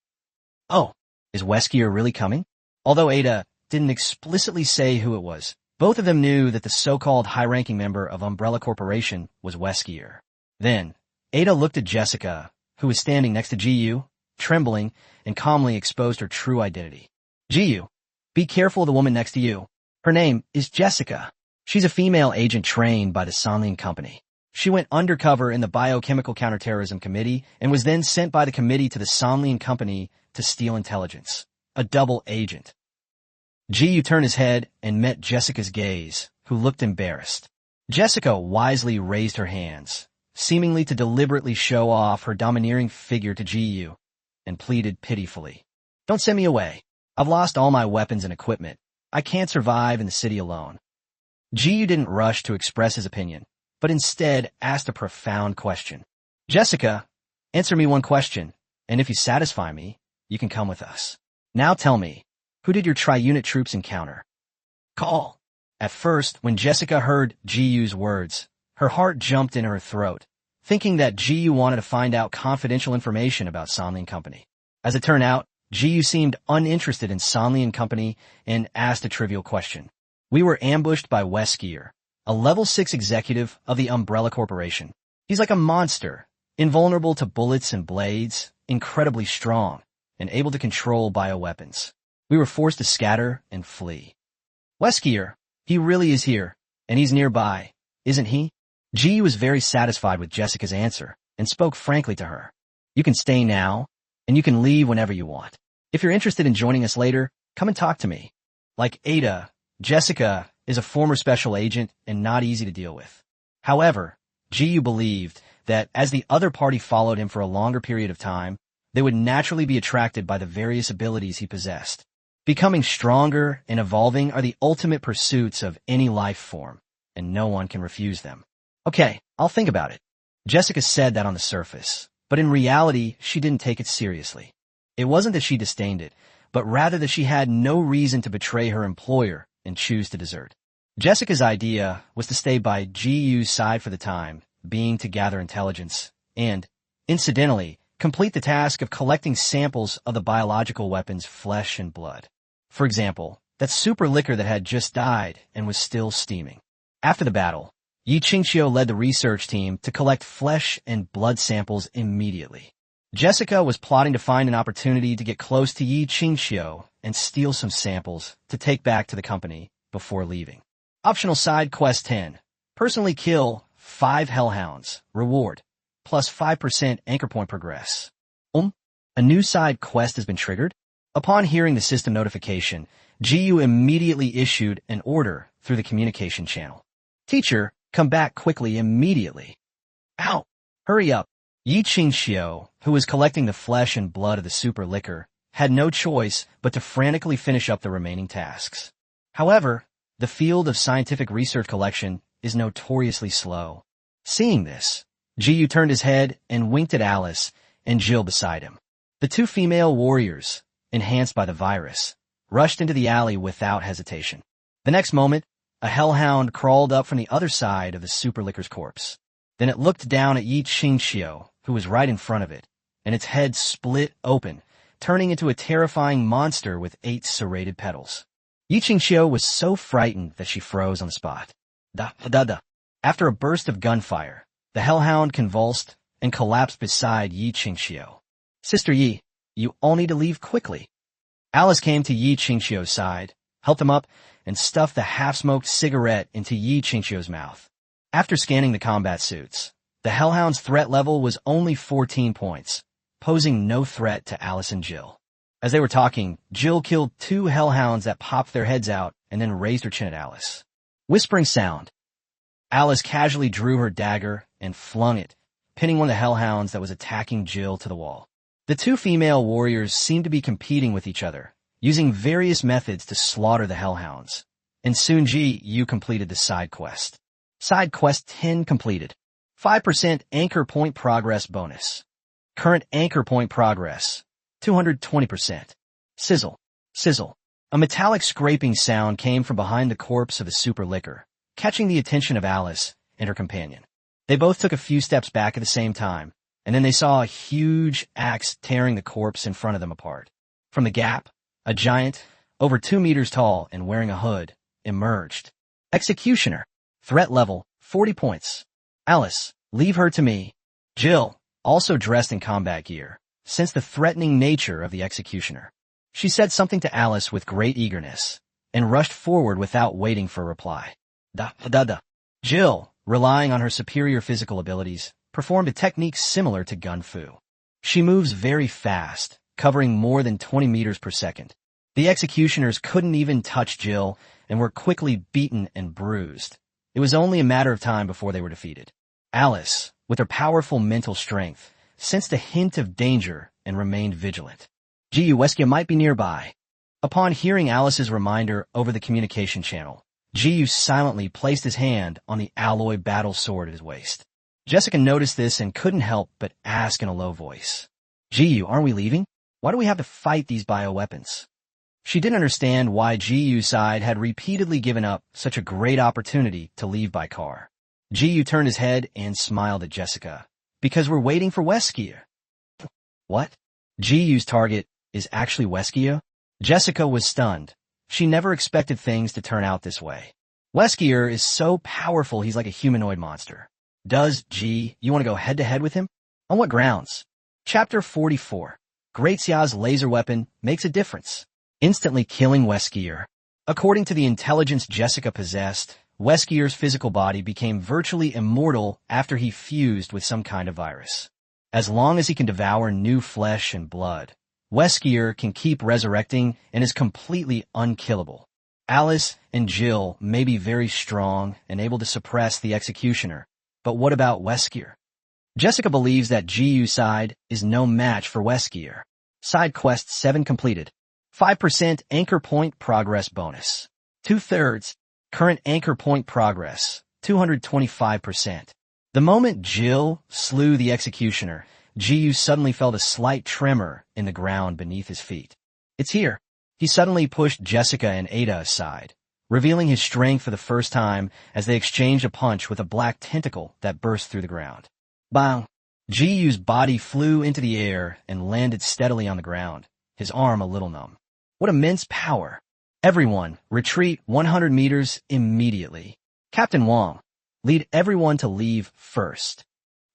S1: Oh, is Weskier really coming? Although Ada didn't explicitly say who it was, both of them knew that the so-called high-ranking member of Umbrella Corporation was Weskier. Then, Ada looked at Jessica, who was standing next to GU, trembling, and calmly exposed her true identity. GU, be careful of the woman next to you. Her name is Jessica. She's a female agent trained by the Sanlin Company. She went undercover in the Biochemical Counterterrorism Committee and was then sent by the committee to the Sanlin Company to steal intelligence. A double agent. GU turned his head and met Jessica's gaze, who looked embarrassed. Jessica wisely raised her hands, seemingly to deliberately show off her domineering figure to GU, and pleaded pitifully. Don't send me away. I've lost all my weapons and equipment. I can't survive in the city alone. GU didn't rush to express his opinion, but instead asked a profound question. Jessica, answer me one question, and if you satisfy me, you can come with us. Now tell me, who did your tri-unit troops encounter? Call. At first, when Jessica heard GU's words, her heart jumped in her throat, thinking that GU wanted to find out confidential information about Sanlin Company. As it turned out, GU seemed uninterested in Sanlin Company and asked a trivial question. We were ambushed by Weskier, a level 6 executive of the Umbrella Corporation. He's like a monster, invulnerable to bullets and blades, incredibly strong, and able to control bioweapons. We were forced to scatter and flee. Weskier, he really is here, and he's nearby, isn't he? GU was very satisfied with Jessica's answer and spoke frankly to her. You can stay now, and you can leave whenever you want. If you're interested in joining us later, come and talk to me. Like Ada, Jessica is a former special agent and not easy to deal with. However, GU believed that as the other party followed him for a longer period of time, they would naturally be attracted by the various abilities he possessed. Becoming stronger and evolving are the ultimate pursuits of any life form, and no one can refuse them. Okay, I'll think about it. Jessica said that on the surface, but in reality, she didn't take it seriously. It wasn't that she disdained it, but rather that she had no reason to betray her employer and choose to desert. Jessica's idea was to stay by GU's side for the time, being to gather intelligence, and, incidentally, complete the task of collecting samples of the biological weapon's flesh and blood. For example, that super liquor that had just died and was still steaming. After the battle, Yi Qingxiu led the research team to collect flesh and blood samples immediately. Jessica was plotting to find an opportunity to get close to Yi Qingxiu and steal some samples to take back to the company before leaving. Optional side quest 10. Personally kill 5 hellhounds. Reward. Plus 5% anchor point progress. A new side quest has been triggered? Upon hearing the system notification, GU immediately issued an order through the communication channel. Teacher, come back quickly immediately. Ow! Hurry up. Yi Qingxiu, who was collecting the flesh and blood of the super liquor, had no choice but to frantically finish up the remaining tasks. However, the field of scientific research collection is notoriously slow. Seeing this, GU turned his head and winked at Alice and Jill beside him. The 2 female warriors, enhanced by the virus, rushed into the alley without hesitation. The next moment, a hellhound crawled up from the other side of the super liquor's corpse. Then it looked down at Yi Qingxiu, who was right in front of it, and its head split open, turning into a terrifying monster with 8 serrated petals. Yi Qingxiu was so frightened that she froze on the spot. Da. After a burst of gunfire, the hellhound convulsed and collapsed beside Yi Qingxiu. Sister Yi, you all need to leave quickly. Alice came to Yi Qingxiu's side, helped him up, and stuffed the half-smoked cigarette into Yi Qingxiu's mouth. After scanning the combat suits, the hellhound's threat level was only 14 points, posing no threat to Alice and Jill. As they were talking, Jill killed 2 hellhounds that popped their heads out and then raised her chin at Alice. Whispering sound. Alice casually drew her dagger and flung it, pinning one of the hellhounds that was attacking Jill to the wall. The 2 female warriors seemed to be competing with each other, using various methods to slaughter the hellhounds. And soon GU completed the side quest. Side quest 10 completed. 5% anchor point progress bonus. Current anchor point progress. 220%. Sizzle. Sizzle. A metallic scraping sound came from behind the corpse of the super liquor, catching the attention of Alice and her companion. They both took a few steps back at the same time, and then they saw a huge axe tearing the corpse in front of them apart. From the gap, a giant, over 2 meters tall and wearing a hood, emerged. Executioner. Threat level, 40 points. Alice, leave her to me. Jill, also dressed in combat gear, sensed the threatening nature of the executioner. She said something to Alice with great eagerness, and rushed forward without waiting for a reply. Da. Jill, relying on her superior physical abilities, performed a technique similar to gun fu. She moves very fast, covering more than 20 meters per second. The executioners couldn't even touch Jill and were quickly beaten and bruised. It was only a matter of time before they were defeated. Alice, with her powerful mental strength, sensed a hint of danger and remained vigilant. GU Weskia might be nearby. Upon hearing Alice's reminder over the communication channel, GU silently placed his hand on the alloy battle sword at his waist. Jessica noticed this and couldn't help but ask in a low voice, GU, aren't we leaving? Why do we have to fight these bioweapons? She didn't understand why GU's side had repeatedly given up such a great opportunity to leave by car. GU turned his head and smiled at Jessica. Because we're waiting for Weskia. What? GU's target is actually Weskia? Jessica was stunned. She never expected things to turn out this way. Weskia is so powerful he's like a humanoid monster. Does you want to go head-to-head with him? On what grounds? Chapter 44. Great Xia's laser weapon makes a difference. Instantly killing Weskia. According to the intelligence Jessica possessed, Weskia's physical body became virtually immortal after he fused with some kind of virus. As long as he can devour new flesh and blood, Weskia can keep resurrecting and is completely unkillable. Alice and Jill may be very strong and able to suppress the executioner, but what about Weskia? Jessica believes that GU's side is no match for Weskia. Side quest 7 completed. 5% anchor point progress bonus. 2/3 current anchor point progress, 225%. The moment Jill slew the executioner, Jiyu suddenly felt a slight tremor in the ground beneath his feet. It's here. He suddenly pushed Jessica and Ada aside, revealing his strength for the first time as they exchanged a punch with a black tentacle that burst through the ground. Bang! Jiyu's body flew into the air and landed steadily on the ground, his arm a little numb. What immense power! Everyone, retreat 100 meters immediately. Captain Wong, lead everyone to leave first.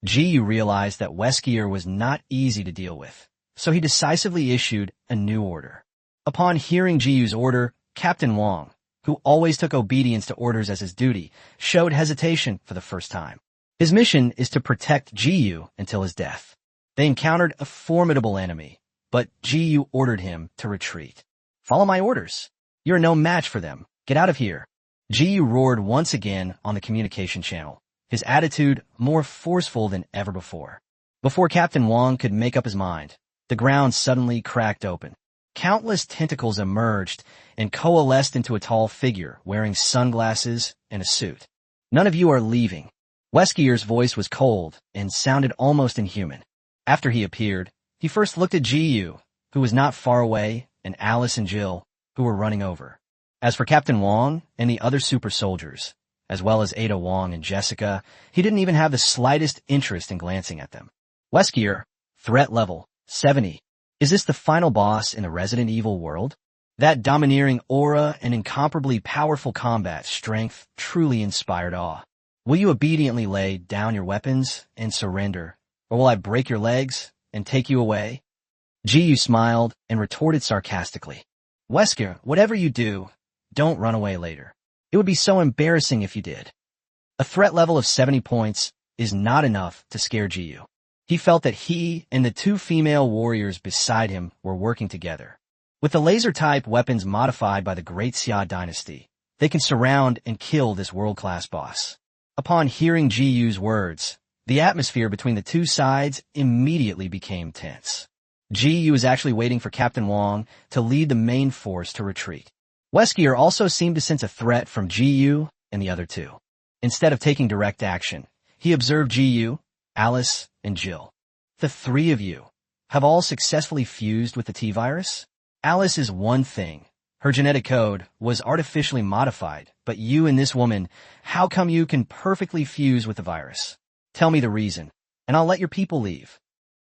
S1: Jiyu realized that Weskier was not easy to deal with, so he decisively issued a new order. Upon hearing Jiyu's order, Captain Wong, who always took obedience to orders as his duty, showed hesitation for the first time. His mission is to protect Jiyu until his death. They encountered a formidable enemy, but Jiyu ordered him to retreat. Follow my orders. You're no match for them. Get out of here. Jiyu roared once again on the communication channel, his attitude more forceful than ever before. Before Captain Wong could make up his mind, the ground suddenly cracked open. Countless tentacles emerged and coalesced into a tall figure wearing sunglasses and a suit. None of you are leaving. Weskier's voice was cold and sounded almost inhuman. After he appeared, he first looked at Jiyu, who was not far away, and Alice and Jill, who were running over. As for Captain Wong and the other super soldiers, as well as Ada Wong and Jessica, he didn't even have the slightest interest in glancing at them. Weskier, threat level 70. Is this the final boss in the Resident Evil world? That domineering aura and incomparably powerful combat strength truly inspired awe. Will you obediently lay down your weapons and surrender, or will I break your legs and take you away? Jiyu smiled and retorted sarcastically. Weskier, whatever you do, don't run away later. It would be so embarrassing if you did. A threat level of 70 points is not enough to scare Jiyu. He felt that he and the two female warriors beside him were working together. With the laser-type weapons modified by the Great Xia dynasty, they can surround and kill this world-class boss. Upon hearing Jiyu's words, the atmosphere between the two sides immediately became tense. Jiyu was actually waiting for Captain Wong to lead the main force to retreat. Weskier also seemed to sense a threat from Jiyu and the other two. Instead of taking direct action, he observed Jiyu, Alice, and Jill. The three of you have all successfully fused with the T-virus? Alice is one thing. Her genetic code was artificially modified, but you and this woman, how come you can perfectly fuse with the virus? Tell me the reason, and I'll let your people leave.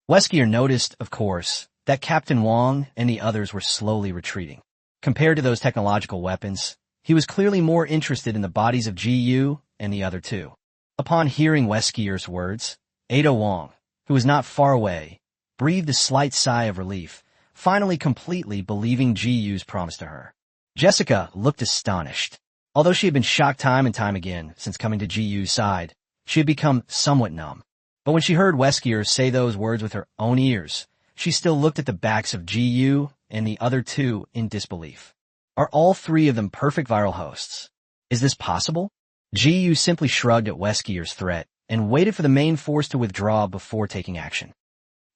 S1: Weskier noticed, of course, that Captain Wong and the others were slowly retreating. Compared to those technological weapons, he was clearly more interested in the bodies of Jiyu and the other two. Upon hearing Weskier's words, Ada Wong, who was not far away, breathed a slight sigh of relief, finally completely believing Jiyu's promise to her. Jessica looked astonished. Although she had been shocked time and time again since coming to Jiyu's side, she had become somewhat numb. But when she heard Weskier say those words with her own ears, she still looked at the backs of Jiyu and the other two in disbelief. Are all three of them perfect viral hosts? Is this possible? Jiyu simply shrugged at Weskier's threat and waited for the main force to withdraw before taking action.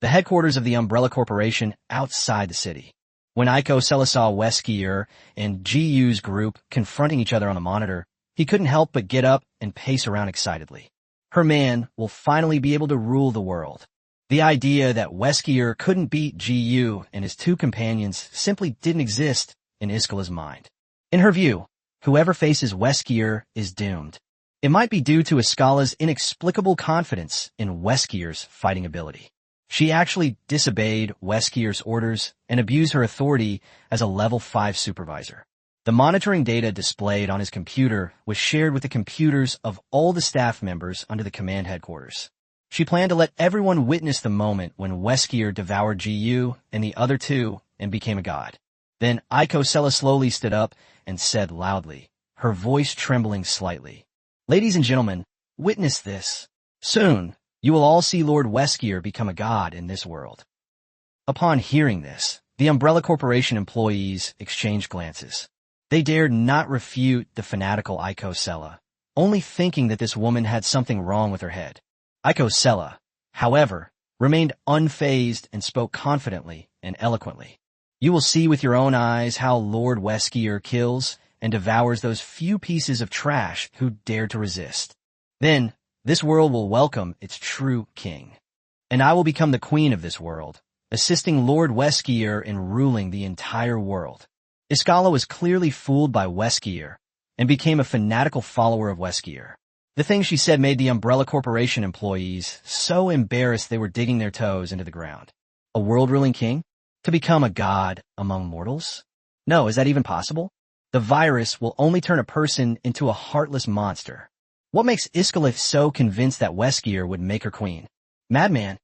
S1: The headquarters of the Umbrella Corporation outside the city. When Aiko Sella saw Weskier and Jiyu's group confronting each other on the monitor, he couldn't help but get up and pace around excitedly. Her man will finally be able to rule the world. The idea that Weskier couldn't beat Jiyu and his two companions simply didn't exist in Iskala's mind. In her view, whoever faces Weskier is doomed. It might be due to Iskala's inexplicable confidence in Weskier's fighting ability. She actually disobeyed Weskier's orders and abused her authority as a level 5 supervisor. The monitoring data displayed on his computer was shared with the computers of all the staff members under the command headquarters. She planned to let everyone witness the moment when Weskier devoured Jiyu and the other two and became a god. Then Aiko Sella slowly stood up and said loudly, her voice trembling slightly, "Ladies and gentlemen, witness this. Soon, you will all see Lord Weskier become a god in this world." Upon hearing this, the Umbrella Corporation employees exchanged glances. They dared not refute the fanatical Aiko Sella, only thinking that this woman had something wrong with her head. Aiko Sella, however, remained unfazed and spoke confidently and eloquently. You will see with your own eyes how Lord Weskier kills and devours those few pieces of trash who dare to resist. Then, this world will welcome its true king. And I will become the queen of this world, assisting Lord Weskier in ruling the entire world. Iskala was clearly fooled by Weskier and became a fanatical follower of Weskier. The things she said made the Umbrella Corporation employees so embarrassed they were digging their toes into the ground. A world-ruling king? To become a god among mortals? No, is that even possible? The virus will only turn a person into a heartless monster. What makes Iskalith so convinced that Weskier would make her queen? Madman.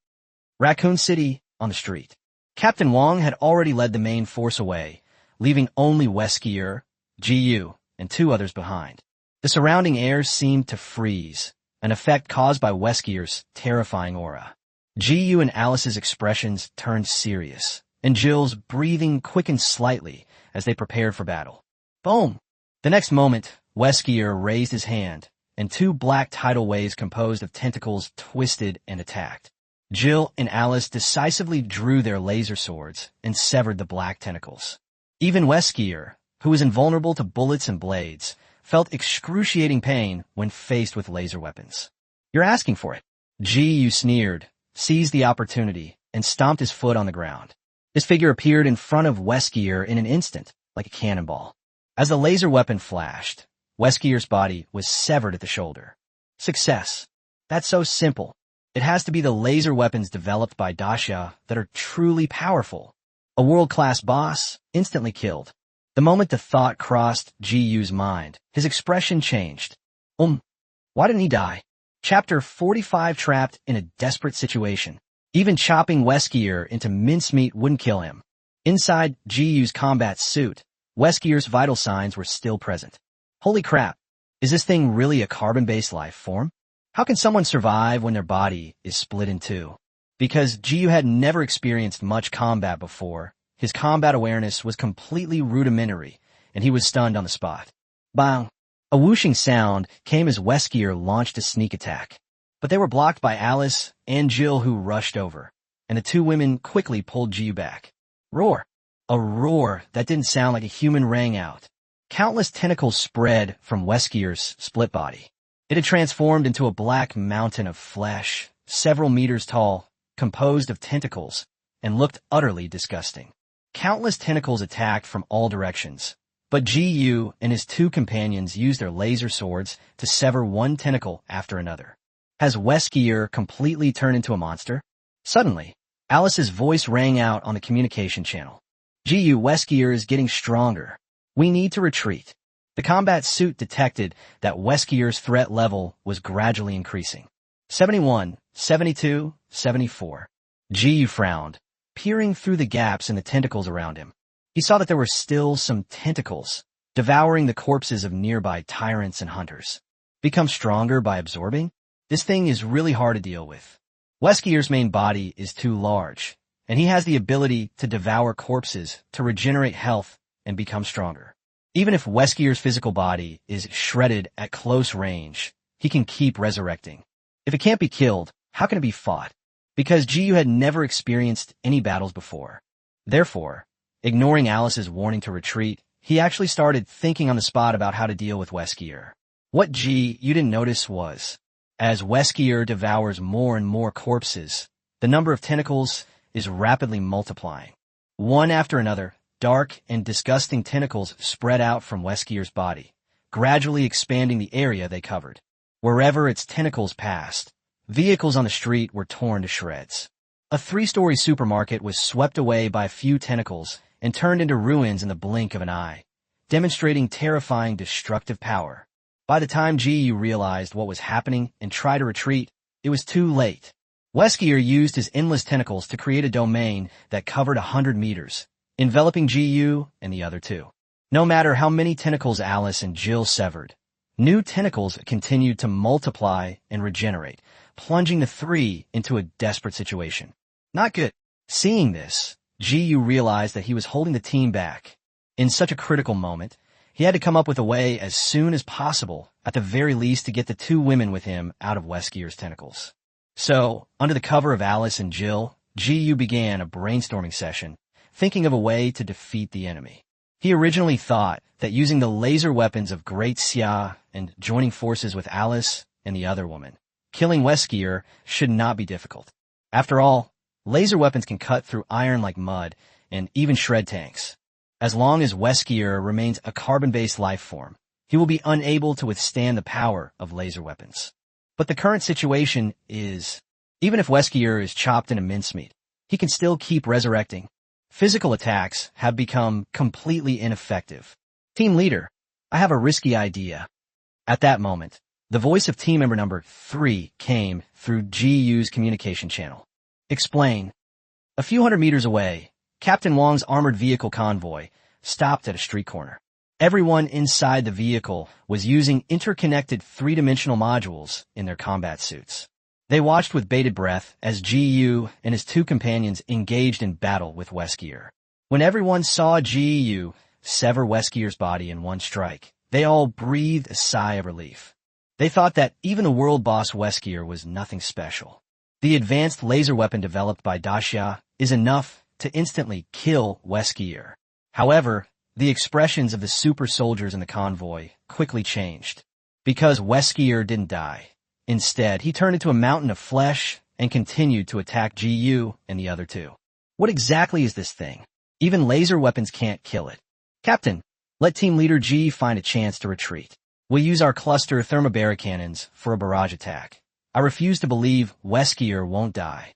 S1: Raccoon City on the street. Captain Wong had already led the main force away, leaving only Weskier, GU, and 2 others behind. The surrounding air seemed to freeze, an effect caused by Weskier's terrifying aura. GU and Alice's expressions turned serious, and Jill's breathing quickened slightly as they prepared for battle. Boom! The next moment, Weskier raised his hand, and 2 black tidal waves composed of tentacles twisted and attacked. Jill and Alice decisively drew their laser swords and severed the black tentacles. Even Weskier, who was invulnerable to bullets and blades, felt excruciating pain when faced with laser weapons. You're asking for it. GU sneered, seized the opportunity, and stomped his foot on the ground. His figure appeared in front of Weskier in an instant, like a cannonball. As the laser weapon flashed, Weskier's body was severed at the shoulder. Success. That's so simple. It has to be the laser weapons developed by Dasha that are truly powerful. A world-class boss, instantly killed. The moment the thought crossed GU's mind, his expression changed. Why didn't he die? Chapter 45. Trapped in a desperate situation. Even chopping Weskier into mincemeat wouldn't kill him. Inside GU's combat suit, Weskier's vital signs were still present. Holy crap, is this thing really a carbon-based life form? How can someone survive when their body is split in 2? Because GU had never experienced much combat before, his combat awareness was completely rudimentary, and he was stunned on the spot. Bang! A whooshing sound came as Weskier launched a sneak attack. But they were blocked by Alice and Jill, who rushed over, and the 2 women quickly pulled GU back. Roar! A roar that didn't sound like a human rang out. Countless tentacles spread from Weskier's split body. It had transformed into a black mountain of flesh, several meters tall, composed of tentacles, and looked utterly disgusting. Countless tentacles attacked from all directions, but GU and his 2 companions used their laser swords to sever one tentacle after another. Has Weskier completely turned into a monster? Suddenly, Alice's voice rang out on the communication channel. GU, Weskier is getting stronger. We need to retreat. The combat suit detected that Weskier's threat level was gradually increasing. 71, 72, 74. GU frowned, peering through the gaps in the tentacles around him. He saw that there were still some tentacles, devouring the corpses of nearby tyrants and hunters. Become stronger by absorbing? This thing is really hard to deal with. Weskier's main body is too large, and he has the ability to devour corpses to regenerate health and become stronger. Even if Weskier's physical body is shredded at close range, he can keep resurrecting. If it can't be killed, how can it be fought? Because GU had never experienced any battles before. Therefore, ignoring Alice's warning to retreat, he actually started thinking on the spot about how to deal with Weskier. What GU didn't notice was, as Weskier devours more and more corpses, the number of tentacles is rapidly multiplying. One after another, dark and disgusting tentacles spread out from Weskier's body, gradually expanding the area they covered. Wherever its tentacles passed, vehicles on the street were torn to shreds. A 3-story supermarket was swept away by a few tentacles and turned into ruins in the blink of an eye, demonstrating terrifying destructive power. By the time GU realized what was happening and tried to retreat, it was too late. Weskier used his endless tentacles to create a domain that covered 100 meters, enveloping GU and the other 2. No matter how many tentacles Alice and Jill severed, new tentacles continued to multiply and regenerate, plunging the 3 into a desperate situation. Not good. Seeing this, GU realized that he was holding the team back. In such a critical moment, he had to come up with a way as soon as possible, at the very least, to get the 2 women with him out of Weskier's tentacles. So, under the cover of Alice and Jill, GU began a brainstorming session, thinking of a way to defeat the enemy. He originally thought that using the laser weapons of Great Xia and joining forces with Alice and the other woman, killing Weskier should not be difficult. After all, laser weapons can cut through iron like mud and even shred tanks. As long as Weskier remains a carbon-based life form, he will be unable to withstand the power of laser weapons. But the current situation is, even if Weskier is chopped into mincemeat, he can still keep resurrecting. Physical attacks have become completely ineffective. Team leader, I have a risky idea. At that moment, the voice of team member number 3 came through GU's communication channel. Explain. A few hundred meters away, Captain Wang's armored vehicle convoy stopped at a street corner. Everyone inside the vehicle was using interconnected three-dimensional modules in their combat suits. They watched with bated breath as GU and his 2 companions engaged in battle with Weskier. When everyone saw GU sever Weskier's body in one strike, they all breathed a sigh of relief. They thought that even the world boss Weskier was nothing special. The advanced laser weapon developed by Daxia is enough to instantly kill Weskier. However, the expressions of the super soldiers in the convoy quickly changed. Because Weskier didn't die. Instead, he turned into a mountain of flesh and continued to attack GU and the other 2. What exactly is this thing? Even laser weapons can't kill it. Captain, let team leader G find a chance to retreat. We'll use our cluster thermobaric cannons for a barrage attack. I refuse to believe Weskier won't die.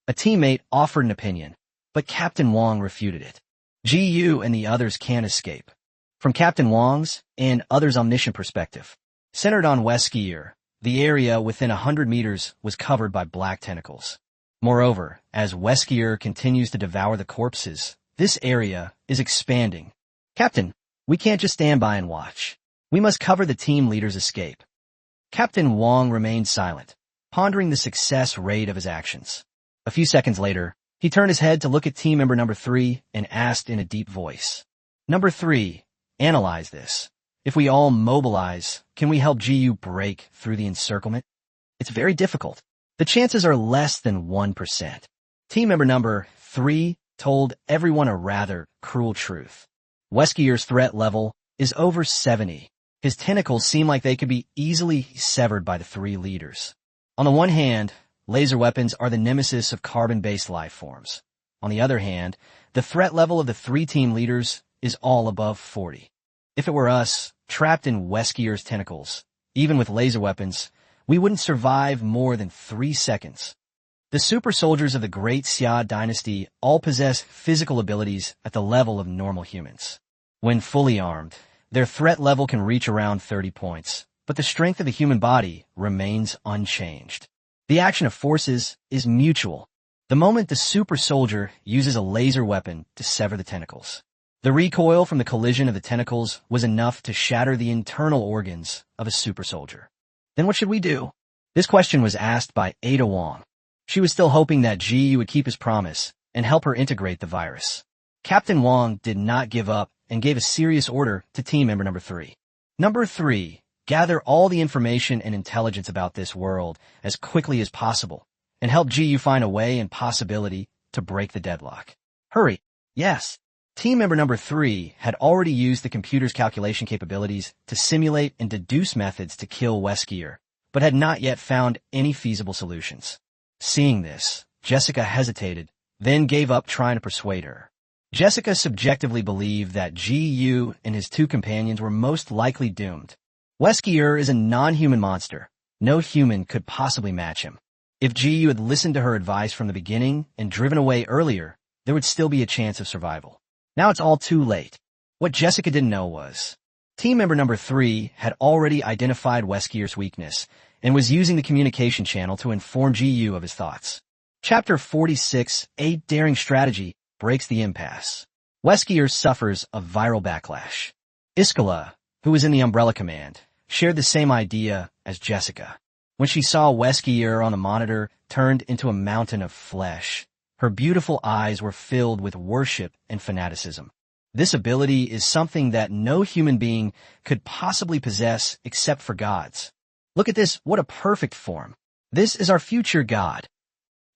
S1: A teammate offered an opinion, but Captain Wang refuted it. GU and the others can't escape. From Captain Wang's and others' omniscient perspective, centered on Weskier, the area within 100 meters was covered by black tentacles. Moreover, as Weskier continues to devour the corpses, this area is expanding. Captain, we can't just stand by and watch. We must cover the team leader's escape. Captain Wang remained silent, pondering the success rate of his actions. A few seconds later, he turned his head to look at team member number 3 and asked in a deep voice. Number 3, analyze this. If we all mobilize, can we help GU break through the encirclement? It's very difficult. The chances are less than 1%. Team member number 3 told everyone a rather cruel truth. Weskier's threat level is over 70. His tentacles seem like they could be easily severed by the 3 leaders. On the one hand, laser weapons are the nemesis of carbon-based life forms. On the other hand, the threat level of the 3 team leaders is all above 40. If it were us, trapped in Weskier's tentacles, even with laser weapons, we wouldn't survive more than 3 seconds. The super soldiers of the Great Xia dynasty all possess physical abilities at the level of normal humans. When fully armed, their threat level can reach around 30 points, but the strength of the human body remains unchanged. The action of forces is mutual. The moment the super soldier uses a laser weapon to sever the tentacles, the recoil from the collision of the tentacles was enough to shatter the internal organs of a super soldier. Then what should we do? This question was asked by Ada Wong. She was still hoping that GU would keep his promise and help her integrate the virus. Captain Wong did not give up and gave a serious order to team member number 3. Number 3, gather all the information and intelligence about this world as quickly as possible and help GU find a way and possibility to break the deadlock. Hurry. Yes. Team member number 3 had already used the computer's calculation capabilities to simulate and deduce methods to kill Weskier, but had not yet found any feasible solutions. Seeing this, Jessica hesitated, then gave up trying to persuade her. Jessica subjectively believed that GU and his 2 companions were most likely doomed. Weskier is a non-human monster. No human could possibly match him. If GU had listened to her advice from the beginning and driven away earlier, there would still be a chance of survival. Now it's all too late. What Jessica didn't know was, team member number 3 had already identified Weskier's weakness and was using the communication channel to inform GU of his thoughts. Chapter 46, A Daring Strategy breaks the impasse. Weskier suffers a viral backlash. Iskala, who was in the Umbrella Command, shared the same idea as Jessica. When she saw Weskier on the monitor turned into a mountain of flesh, her beautiful eyes were filled with worship and fanaticism. This ability is something that no human being could possibly possess except for gods. Look at this, what a perfect form. This is our future god.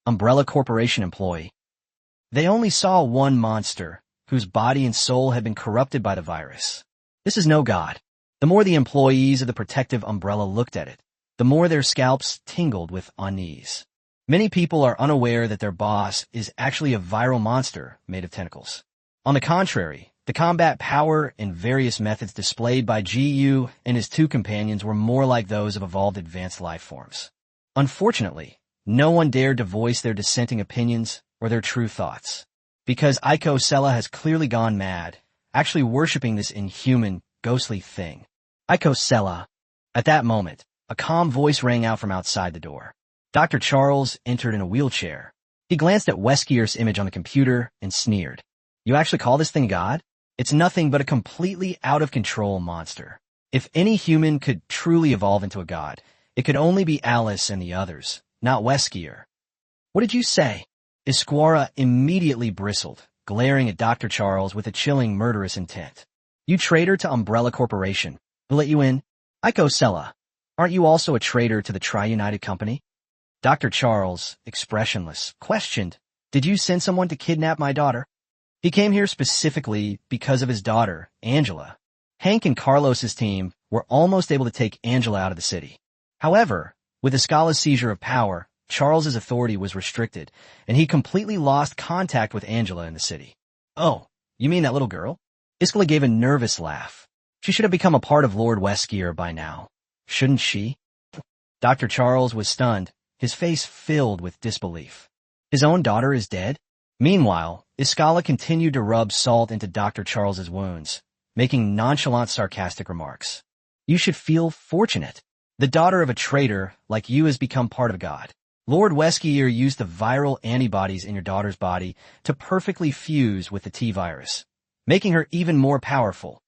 S1: Umbrella Corporation employee. They only saw one monster, whose body and soul had been corrupted by the virus. This is no god. The more the employees of the protective umbrella looked at it, the more their scalps tingled with unease. Many people are unaware that their boss is actually a viral monster made of tentacles. On the contrary, the combat power and various methods displayed by GU and his two companions were more like those of evolved advanced life forms. Unfortunately, no one dared to voice their dissenting opinions or their true thoughts, because Aiko Sella has clearly gone mad, actually worshipping this inhuman, ghostly thing. Aiko Sella. At that moment, a calm voice rang out from outside the door. Dr. Charles entered in a wheelchair. He glanced at Weskier's image on the computer and sneered. You actually call this thing God? It's nothing but a completely out-of-control monster. If any human could truly evolve into a god, it could only be Alice and the others, not Weskier. What did you say? Isquara immediately bristled, glaring at Dr. Charles with a chilling, murderous intent. You traitor to Umbrella Corporation. Who let you in? Aiko Sella. Aren't you also a traitor to the Tri-United Company? Dr. Charles, expressionless, questioned, Did you send someone to kidnap my daughter? He came here specifically because of his daughter, Angela. Hank and Carlos's team were almost able to take Angela out of the city. However, with Iskala's seizure of power, Charles's authority was restricted, and he completely lost contact with Angela in the city. Oh, you mean that little girl? Iskala gave a nervous laugh. She should have become a part of Lord Weskier by now. Shouldn't she? Dr. Charles was stunned, his face filled with disbelief. His own daughter is dead? Meanwhile, Iskala continued to rub salt into Dr. Charles's wounds, making nonchalant, sarcastic remarks. You should feel fortunate. The daughter of a traitor like you has become part of God. Lord Weskier used the viral antibodies in your daughter's body to perfectly fuse with the T-virus, making her even more powerful.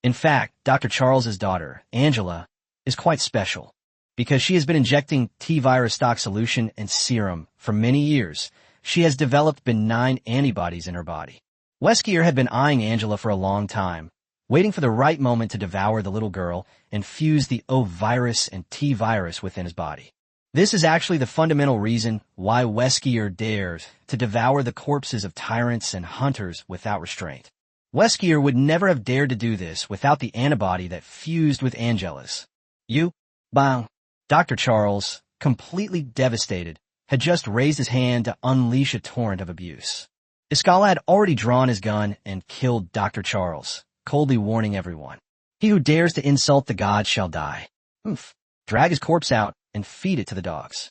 S1: In fact, Dr. Charles's daughter, Angela, is quite special, because she has been injecting T-virus stock solution and serum for many years. She has developed benign antibodies in her body. Weskier had been eyeing Angela for a long time, waiting for the right moment to devour the little girl and fuse the O-virus and T-virus within his body. This is actually the fundamental reason why Weskier dares to devour the corpses of tyrants and hunters without restraint. Weskier would never have dared to do this without the antibody that fused with Angela's. You? Bang. Dr. Charles, completely devastated, had just raised his hand to unleash a torrent of abuse. Iskala had already drawn his gun and killed Dr. Charles, coldly warning everyone. He who dares to insult the gods shall die. Oof. Drag his corpse out and feed it to the dogs.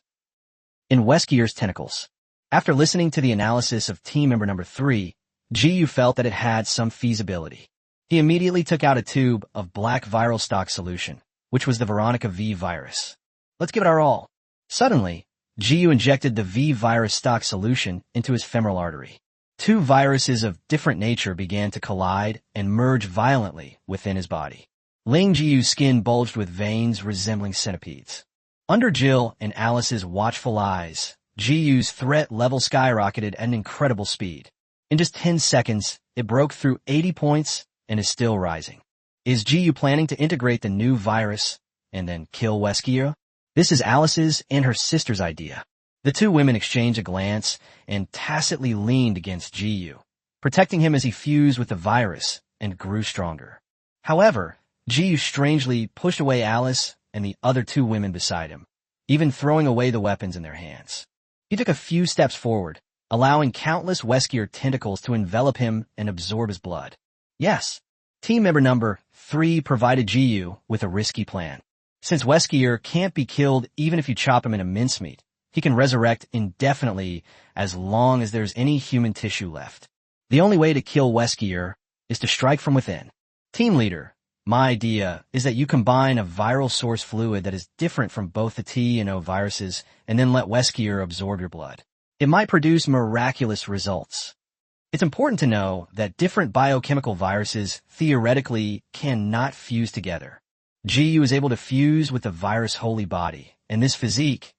S1: In Weskier's tentacles. After listening to the analysis of team member number 3, GU felt that it had some feasibility. He immediately took out a tube of black viral stock solution, which was the Veronica V virus. Let's give it our all. Suddenly, GU injected the V virus stock solution into his femoral artery. Two viruses of different nature began to collide and merge violently within his body. Ling Jiu's skin bulged with veins resembling centipedes. Under Jill and Alice's watchful eyes, GU's threat level skyrocketed at an incredible speed. In just 10 seconds, it broke through 80 points and is still rising. Is GU planning to integrate the new virus and then kill Weskier? This is Alice's and her sister's idea. The two women exchanged a glance and tacitly leaned against GU, protecting him as he fused with the virus and grew stronger. However, GU strangely pushed away Alice and the other two women beside him, even throwing away the weapons in their hands. He took a few steps forward, allowing countless Weskier tentacles to envelop him and absorb his blood. Yes, team member number 3 provided GU with a risky plan. Since Weskier can't be killed even if you chop him into mincemeat, he can resurrect indefinitely as long as there's any human tissue left. The only way to kill Weskier is to strike from within. Team leader, my idea is that you combine a viral source fluid that is different from both the T and O viruses and then let Weskier absorb your blood. It might produce miraculous results. It's important to know that different biochemical viruses theoretically cannot fuse together. GU is able to fuse with the virus holy body, and this physique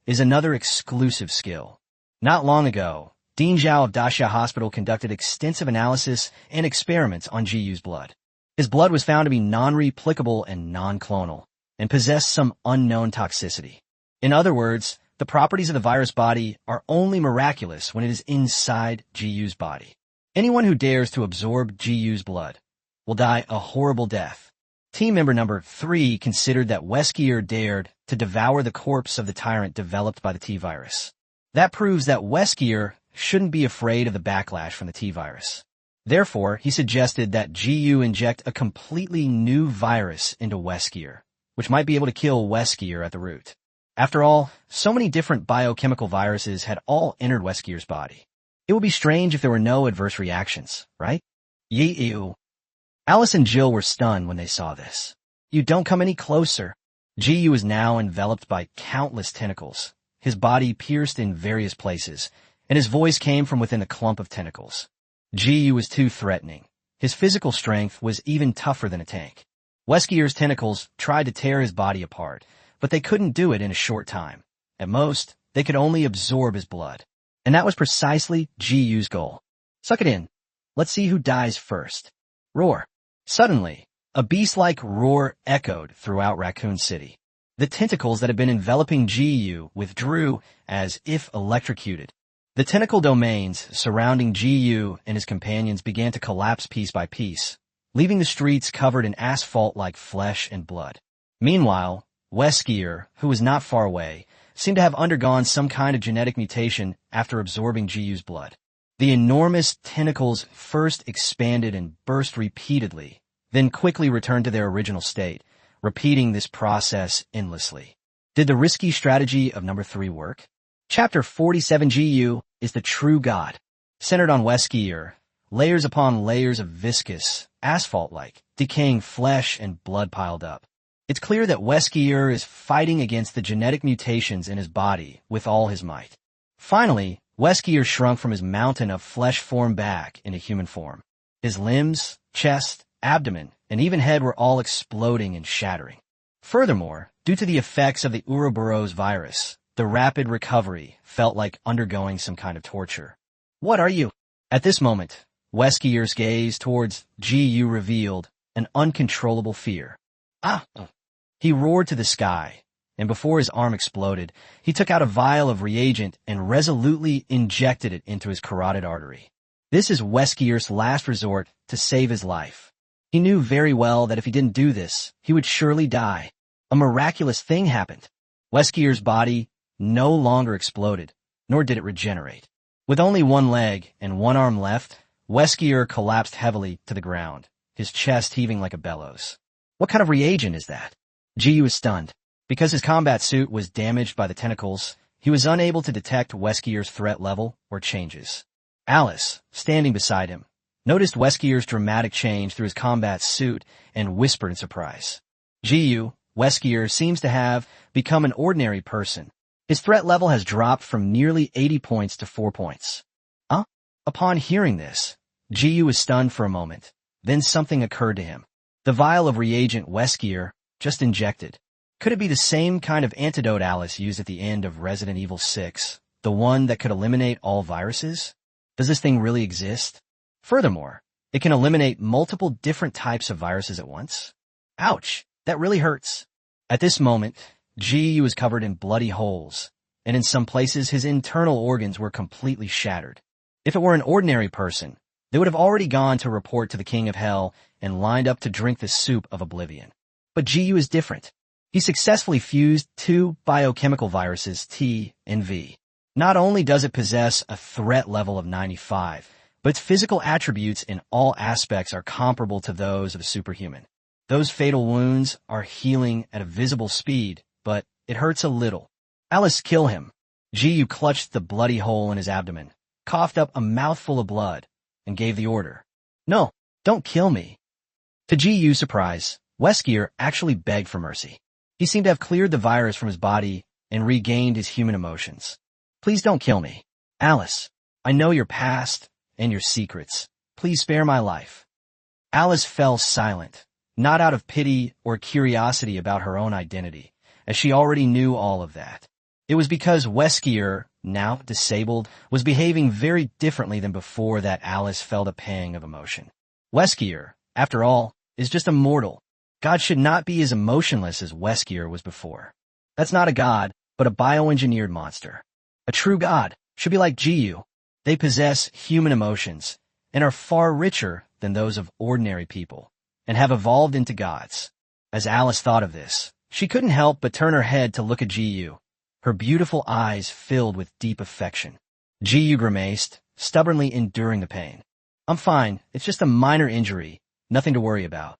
S1: is another exclusive skill. Not long ago, Dean Zhao of Daxia Hospital conducted extensive analysis and experiments on GU's blood. His blood was found to be non-replicable and non-clonal, and possessed some unknown toxicity. In other words, The properties of the virus body are only miraculous when it is inside GU's body. Anyone who dares to absorb GU's blood will die a horrible death. Team member number 3 considered that Weskier dared to devour the corpse of the tyrant developed by the T-virus. That proves that Weskier shouldn't be afraid of the backlash from the T-virus. Therefore, he suggested that GU inject a completely new virus into Weskier, which might be able to kill Weskier at the root. After all, so many different biochemical viruses had all entered Weskier's body. It would be strange if there were no adverse reactions, right? Ew. Alice and Jill were stunned when they saw this. You don't come any closer. GU is now enveloped by countless tentacles, his body pierced in various places, and his voice came from within a clump of tentacles. GU was too threatening. His physical strength was even tougher than a tank. Weskier's tentacles tried to tear his body apart, but they couldn't do it in a short time. At most, they could only absorb his blood. And that was precisely GU's goal. Suck it in. Let's see who dies first. Roar. Suddenly, a beast-like roar echoed throughout Raccoon City. The tentacles that had been enveloping GU withdrew as if electrocuted. The tentacle domains surrounding GU and his companions began to collapse piece by piece, leaving the streets covered in asphalt like flesh and blood. Meanwhile, Weskier, who was not far away, seemed to have undergone some kind of genetic mutation after absorbing GU's blood. The enormous tentacles first expanded and burst repeatedly, then quickly returned to their original state, repeating this process endlessly. Did the risky strategy of number 3 work? Chapter 47 GU is the true god. Centered on Weskier, layers upon layers of viscous, asphalt-like, decaying flesh and blood piled up. It's clear that Weskier is fighting against the genetic mutations in his body with all his might. Finally, Weskier shrunk from his mountain of flesh form back into human form. His limbs, chest, abdomen, and even head were all exploding and shattering. Furthermore, due to the effects of the Ouroboros virus, the rapid recovery felt like undergoing some kind of torture. What are you? At this moment, Weskier's gaze towards GU revealed an uncontrollable fear. Ah! He roared to the sky, and before his arm exploded, he took out a vial of reagent and resolutely injected it into his carotid artery. This is Weskier's last resort to save his life. He knew very well that if he didn't do this, he would surely die. A miraculous thing happened. Weskier's body no longer exploded, nor did it regenerate. With only one leg and one arm left, Weskier collapsed heavily to the ground, his chest heaving like a bellows. What kind of reagent is that? GU was stunned. Because his combat suit was damaged by the tentacles, he was unable to detect Weskier's threat level or changes. Alice, standing beside him, noticed Weskier's dramatic change through his combat suit and whispered in surprise. GU, Weskier seems to have become an ordinary person. His threat level has dropped from nearly 80 points to 4 points. Upon hearing this, GU was stunned for a moment. Then something occurred to him. The vial of reagent Weskier just injected. Could it be the same kind of antidote Alice used at the end of Resident Evil 6, the one that could eliminate all viruses? Does this thing really exist? Furthermore, it can eliminate multiple different types of viruses at once? Ouch, that really hurts. At this moment, GU was covered in bloody holes, and in some places his internal organs were completely shattered. If it were an ordinary person, they would have already gone to report to the King of Hell and lined up to drink the soup of oblivion. But GU is different. He successfully fused 2 biochemical viruses, T and V. Not only does it possess a threat level of 95, but its physical attributes in all aspects are comparable to those of a superhuman. Those fatal wounds are healing at a visible speed, but it hurts a little. Alice, kill him. GU clutched the bloody hole in his abdomen, coughed up a mouthful of blood, and gave the order. No, don't kill me. To GU's surprise, Weskier actually begged for mercy. He seemed to have cleared the virus from his body and regained his human emotions. Please don't kill me. Alice, I know your past and your secrets. Please spare my life. Alice fell silent, not out of pity or curiosity about her own identity, as she already knew all of that. It was because Weskier, now disabled, was behaving very differently than before that Alice felt a pang of emotion. Weskier, after all, is just a mortal. God should not be as emotionless as Weskier was before. That's not a god, but a bioengineered monster. A true god should be like Jiyu. They possess human emotions and are far richer than those of ordinary people and have evolved into gods. As Alice thought of this, she couldn't help but turn her head to look at Jiyu, her beautiful eyes filled with deep affection. Jiyu grimaced, stubbornly enduring the pain. I'm fine, it's just a minor injury, nothing to worry about.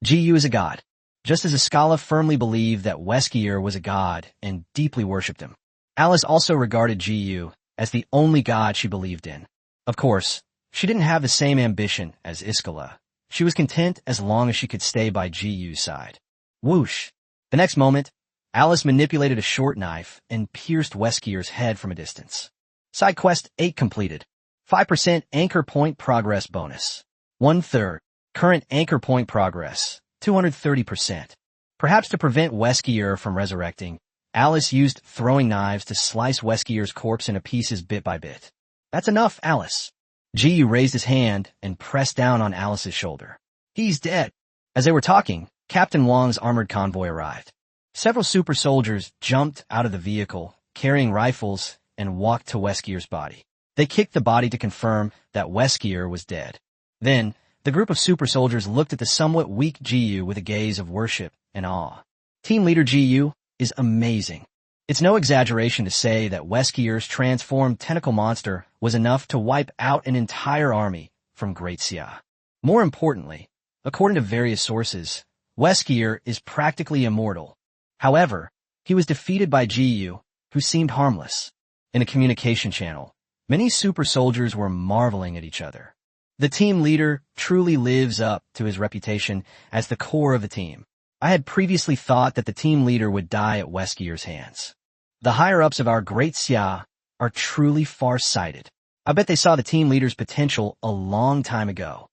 S1: Jiyu is a god, just as Iskala firmly believed that Weskier was a god and deeply worshipped him. Alice also regarded Jiyu as the only god she believed in. Of course, she didn't have the same ambition as Iskala. She was content as long as she could stay by Jiyu's side. Whoosh! The next moment, Alice manipulated a short knife and pierced Weskier's head from a distance. Side quest 8 completed. 5% anchor point progress bonus. 1/3. Current anchor point progress. 230%. Perhaps to prevent Weskier from resurrecting, Alice used throwing knives to slice Weskier's corpse into pieces bit by bit. That's enough, Alice. Jiyu raised his hand and pressed down on Alice's shoulder. He's dead. As they were talking, Captain Wang's armored convoy arrived. Several super soldiers jumped out of the vehicle, carrying rifles, and walked to Weskier's body. They kicked the body to confirm that Weskier was dead. Then, the group of super soldiers looked at the somewhat weak Jiyu with a gaze of worship and awe. Team leader Jiyu is amazing. It's no exaggeration to say that Weskier's transformed tentacle monster was enough to wipe out an entire army from Great Xia. More importantly, according to various sources, Weskier is practically immortal. However, he was defeated by Jiyu, who seemed harmless. In a communication channel, many super soldiers were marveling at each other. The team leader truly lives up to his reputation as the core of the team. I had previously thought that the team leader would die at Weskier's hands. The higher-ups of our Great Xia are truly far-sighted. I bet they saw the team leader's potential a long time ago.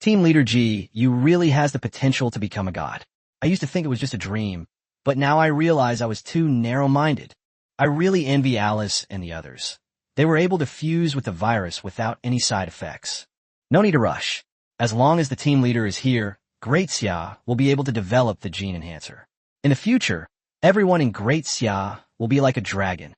S1: Team leader G, you really has the potential to become a god. I used to think it was just a dream, but now I realize I was too narrow-minded. I really envy Alice and the others. They were able to fuse with the virus without any side effects. No need to rush. As long as the team leader is here, Great Xia will be able to develop the gene enhancer. In the future, everyone in Great Xia will be like a dragon.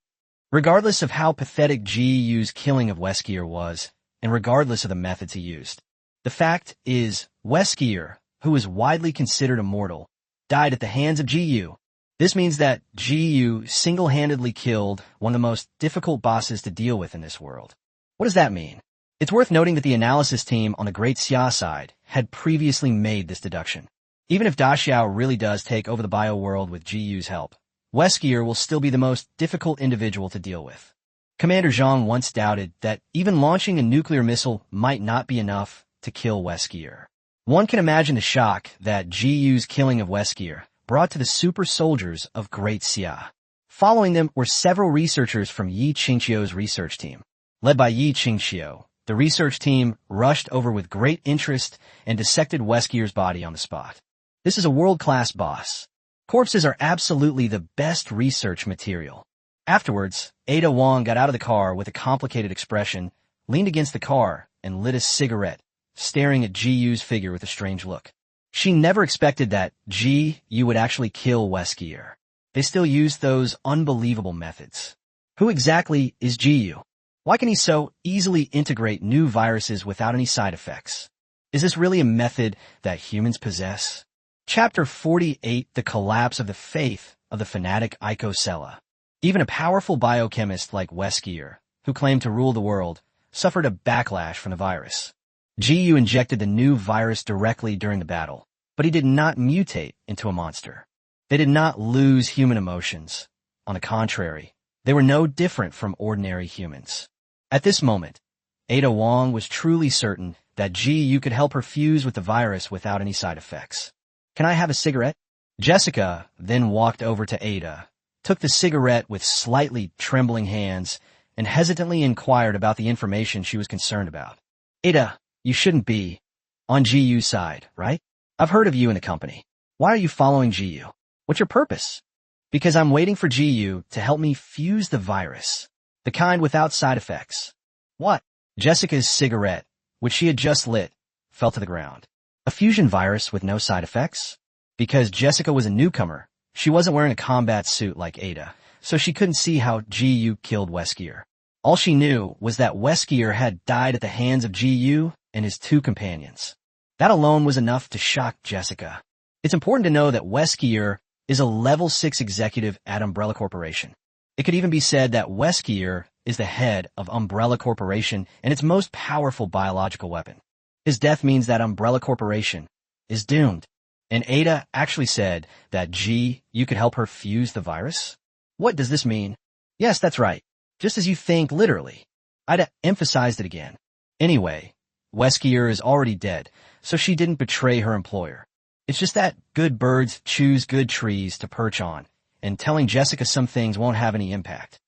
S1: Regardless of how pathetic Jiyu's killing of Weskier was, and regardless of the methods he used. The fact is, Weskier, who is widely considered immortal, died at the hands of Jiyu. This means that Jiyu single-handedly killed one of the most difficult bosses to deal with in this world. What does that mean? It's worth noting that the analysis team on the Great Xia side had previously made this deduction. Even if Da Xiao really does take over the bio-world with Jiyu's help, Weskier will still be the most difficult individual to deal with. Commander Zhang once doubted that even launching a nuclear missile might not be enough to kill Weskier. One can imagine the shock that Jiyu's killing of Weskier brought to the super soldiers of Great Xia. Following them were several researchers from Yi Qingqiu's research team. Led by Yi Qingqiu, the research team rushed over with great interest and dissected Weskier's body on the spot. This is a world-class boss. Corpses are absolutely the best research material. Afterwards, Ada Wong got out of the car with a complicated expression, leaned against the car, and lit a cigarette, staring at Jiyu's figure with a strange look. She never expected that Jiyu would actually kill Weskier. They still used those unbelievable methods. Who exactly is Jiyu? Why can he so easily integrate new viruses without any side effects? Is this really a method that humans possess? Chapter 48, The Collapse of the Faith of the Fanatic Icosella. Even a powerful biochemist like Weskier, who claimed to rule the world, suffered a backlash from the virus. Jiyu injected the new virus directly during the battle, but he did not mutate into a monster. They did not lose human emotions. On the contrary, they were no different from ordinary humans. At this moment, Ada Wong was truly certain that Jiyu could help her fuse with the virus without any side effects. Can I have a cigarette? Jessica then walked over to Ada, took the cigarette with slightly trembling hands, and hesitantly inquired about the information she was concerned about. Ada, you shouldn't be on Jiyu's side, right? I've heard of you in the company. Why are you following Jiyu? What's your purpose? Because I'm waiting for Jiyu to help me fuse the virus. The kind without side effects. What? Jessica's cigarette, which she had just lit, fell to the ground. A fusion virus with no side effects? Because Jessica was a newcomer, She wasn't wearing a combat suit like Ada, so she couldn't see how Gu killed Weskier. All she knew was that Weskier had died at the hands of Gu and his two companions. That alone was enough to shock Jessica. It's important to know that Weskier is a level 6 executive at Umbrella Corporation. It could even be said that Weskier is the head of Umbrella Corporation and its most powerful biological weapon. His death means that Umbrella Corporation is doomed. And Ada actually said that you could help her fuse the virus? What does this mean? Yes, that's right. Just as you think, literally. Ada emphasized it again. Anyway, Weskier is already dead, so she didn't betray her employer. It's just that good birds choose good trees to perch on, and telling Jessica some things won't have any impact.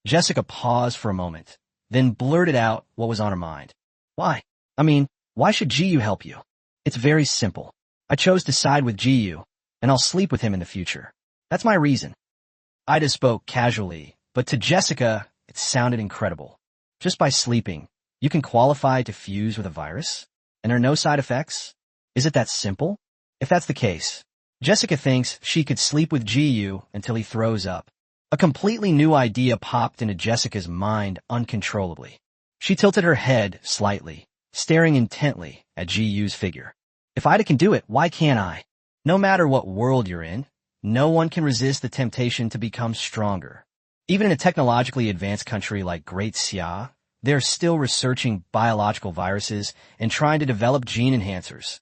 S1: Jessica paused for a moment, then blurted out what was on her mind. Why? Why should Gu help you? It's very simple. I chose to side with Gu, and I'll sleep with him in the future. That's my reason. Ida spoke casually, but to Jessica, it sounded incredible. Just by sleeping, you can qualify to fuse with a virus? And there are no side effects? Is it that simple? If that's the case, Jessica thinks she could sleep with Gu until he throws up. A completely new idea popped into Jessica's mind uncontrollably. She tilted her head slightly, staring intently at Gu's figure. If Ida can do it, why can't I? No matter what world you're in, no one can resist the temptation to become stronger. Even in a technologically advanced country like Great Xia, they're still researching biological viruses and trying to develop gene enhancers.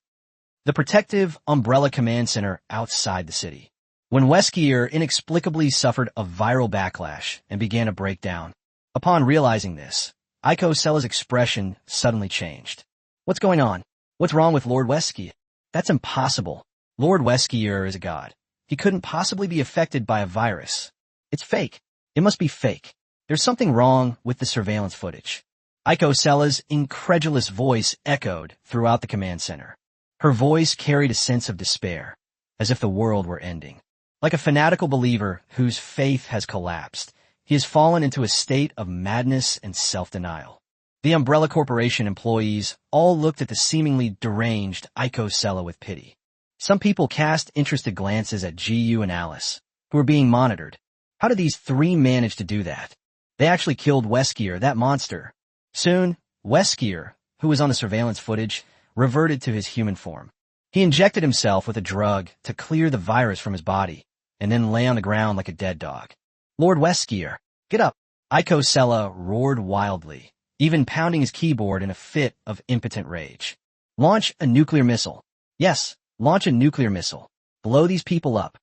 S1: The protective Umbrella Command Center outside the city. When Weskier inexplicably suffered a viral backlash and began to break down. Upon realizing this, Aiko Sella's expression suddenly changed. What's going on? What's wrong with Lord Weskier? That's impossible. Lord Weskier is a god. He couldn't possibly be affected by a virus. It's fake. It must be fake. There's something wrong with the surveillance footage. Aiko Sella's incredulous voice echoed throughout the command center. Her voice carried a sense of despair, as if the world were ending. Like a fanatical believer whose faith has collapsed, he has fallen into a state of madness and self-denial. The Umbrella Corporation employees all looked at the seemingly deranged Aiko Sella with pity. Some people cast interested glances at Gu and Alice, who were being monitored. How did these three manage to do that? They actually killed Weskier, that monster. Soon, Weskier, who was on the surveillance footage, reverted to his human form. He injected himself with a drug to clear the virus from his body, and then lay on the ground like a dead dog. Lord Weskier, get up! Aiko Sella roared wildly, even pounding his keyboard in a fit of impotent rage. Launch a nuclear missile. Yes, launch a nuclear missile. Blow these people up.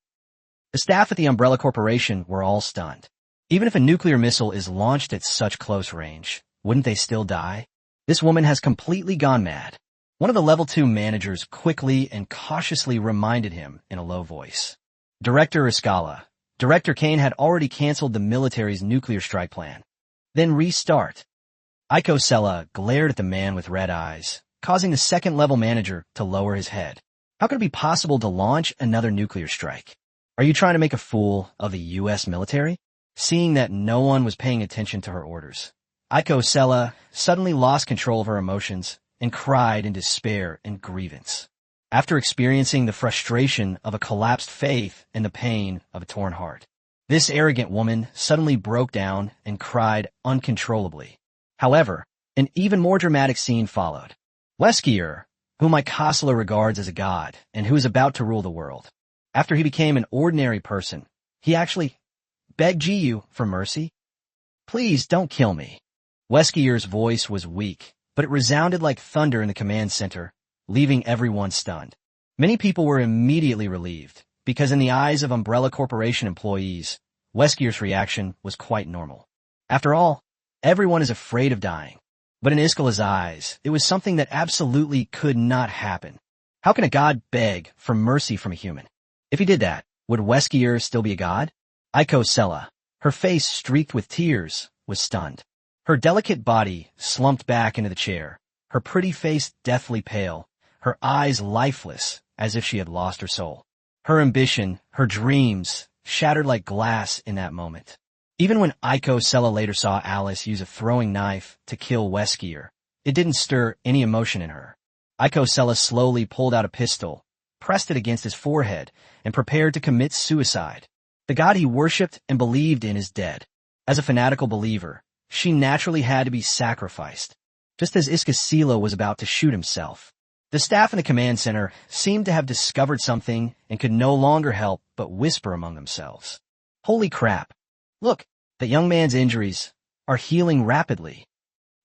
S1: The staff at the Umbrella Corporation were all stunned. Even if a nuclear missile is launched at such close range, wouldn't they still die? This woman has completely gone mad. One of the level 2 managers quickly and cautiously reminded him in a low voice. Director Escala, Director Kane had already canceled the military's nuclear strike plan. Then restart. Aiko Sella glared at the man with red eyes, causing the second-level manager to lower his head. How could it be possible to launch another nuclear strike? Are you trying to make a fool of the U.S. military? Seeing that no one was paying attention to her orders, Aiko Sella suddenly lost control of her emotions and cried in despair and grievance. After experiencing the frustration of a collapsed faith and the pain of a torn heart, this arrogant woman suddenly broke down and cried uncontrollably. However, an even more dramatic scene followed. Weskier, whom Ikasla regards as a god and who is about to rule the world. After he became an ordinary person, he actually begged Gu for mercy. Please don't kill me. Weskier's voice was weak, but it resounded like thunder in the command center, leaving everyone stunned. Many people were immediately relieved, because in the eyes of Umbrella Corporation employees, Weskier's reaction was quite normal. After all, everyone is afraid of dying. But in Iskala's eyes, it was something that absolutely could not happen. How can a god beg for mercy from a human? If he did that, would Weskier still be a god? Aiko Sella, her face streaked with tears, was stunned. Her delicate body slumped back into the chair, her pretty face deathly pale, her eyes lifeless, as if she had lost her soul. Her ambition, her dreams, shattered like glass in that moment. Even when Aiko Sella later saw Alice use a throwing knife to kill Weskier, it didn't stir any emotion in her. Aiko Sella slowly pulled out a pistol, pressed it against his forehead, and prepared to commit suicide. The god he worshipped and believed in is dead. As a fanatical believer, she naturally had to be sacrificed, just as Iskasila was about to shoot himself. The staff in the command center seemed to have discovered something and could no longer help but whisper among themselves. Holy crap. Look, that young man's injuries are healing rapidly.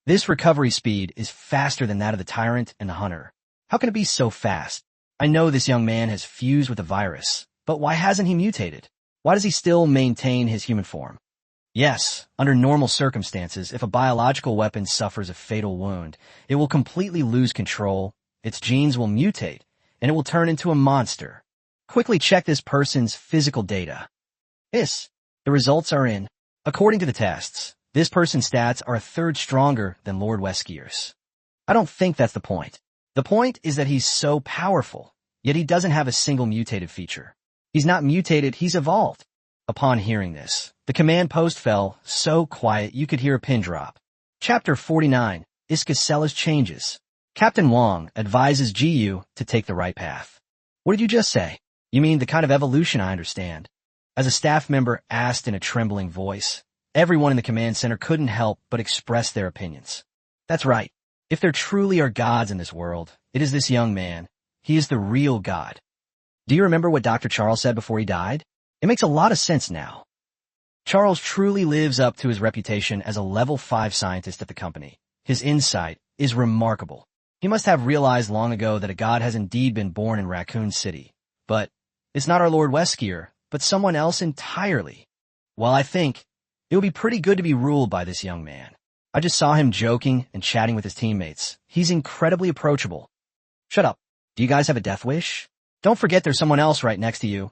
S1: This recovery speed is faster than that of the tyrant and the hunter. How can it be so fast? I know this young man has fused with the virus, but why hasn't he mutated? Why does he still maintain his human form? Yes, under normal circumstances, if a biological weapon suffers a fatal wound, it will completely lose control, its genes will mutate, and it will turn into a monster. Quickly check this person's physical data. The results are in. According to the tests, this person's stats are a third stronger than Lord Weskier's. I don't think that's the point. The point is that he's so powerful, yet he doesn't have a single mutated feature. He's not mutated, he's evolved. Upon hearing this, the command post fell so quiet you could hear a pin drop. Chapter 49, Iskasela's Changes. Captain Wong advises GU to take the right path. What did you just say? You mean the kind of evolution I understand? As a staff member asked in a trembling voice, everyone in the command center couldn't help but express their opinions. That's right. If there truly are gods in this world, it is this young man. He is the real god. Do you remember what Dr. Charles said before he died? It makes a lot of sense now. Charles truly lives up to his reputation as a level 5 scientist at the company. His insight is remarkable. He must have realized long ago that a god has indeed been born in Raccoon City. But it's not our Lord Weskier, but someone else entirely. Well, I think it would be pretty good to be ruled by this young man. I just saw him joking and chatting with his teammates. He's incredibly approachable. Shut up. Do you guys have a death wish? Don't forget there's someone else right next to you.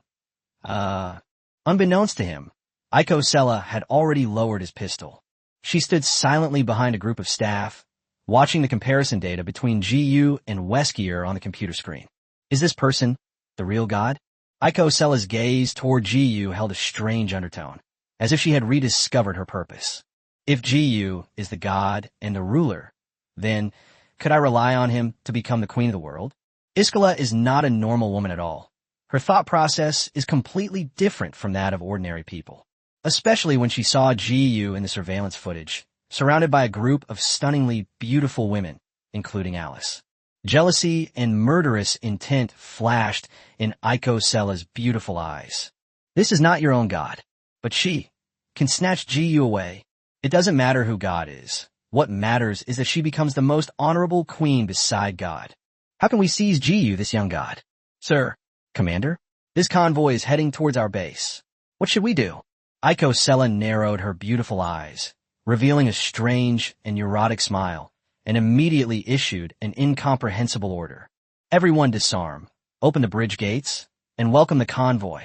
S1: Unbeknownst to him, Icosella had already lowered his pistol. She stood silently behind a group of staff, watching the comparison data between GU and Weskier on the computer screen. Is this person the real god? Icosella's gaze toward GU held a strange undertone, as if she had rediscovered her purpose. If GU is the god and the ruler, then could I rely on him to become the queen of the world? Iskala is not a normal woman at all. Her thought process is completely different from that of ordinary people, especially when she saw GU in the surveillance footage, surrounded by a group of stunningly beautiful women, including Alice. Jealousy and murderous intent flashed in Icosella's beautiful eyes. This is not your own god, but she can snatch GU away. It doesn't matter who God is. What matters is that she becomes the most honorable queen beside God. How can we seize GU, this young god? Sir, Commander, this convoy is heading towards our base. What should we do? Icosella narrowed her beautiful eyes, revealing a strange and neurotic smile, and immediately issued an incomprehensible order. Everyone disarm, open the bridge gates, and welcome the convoy.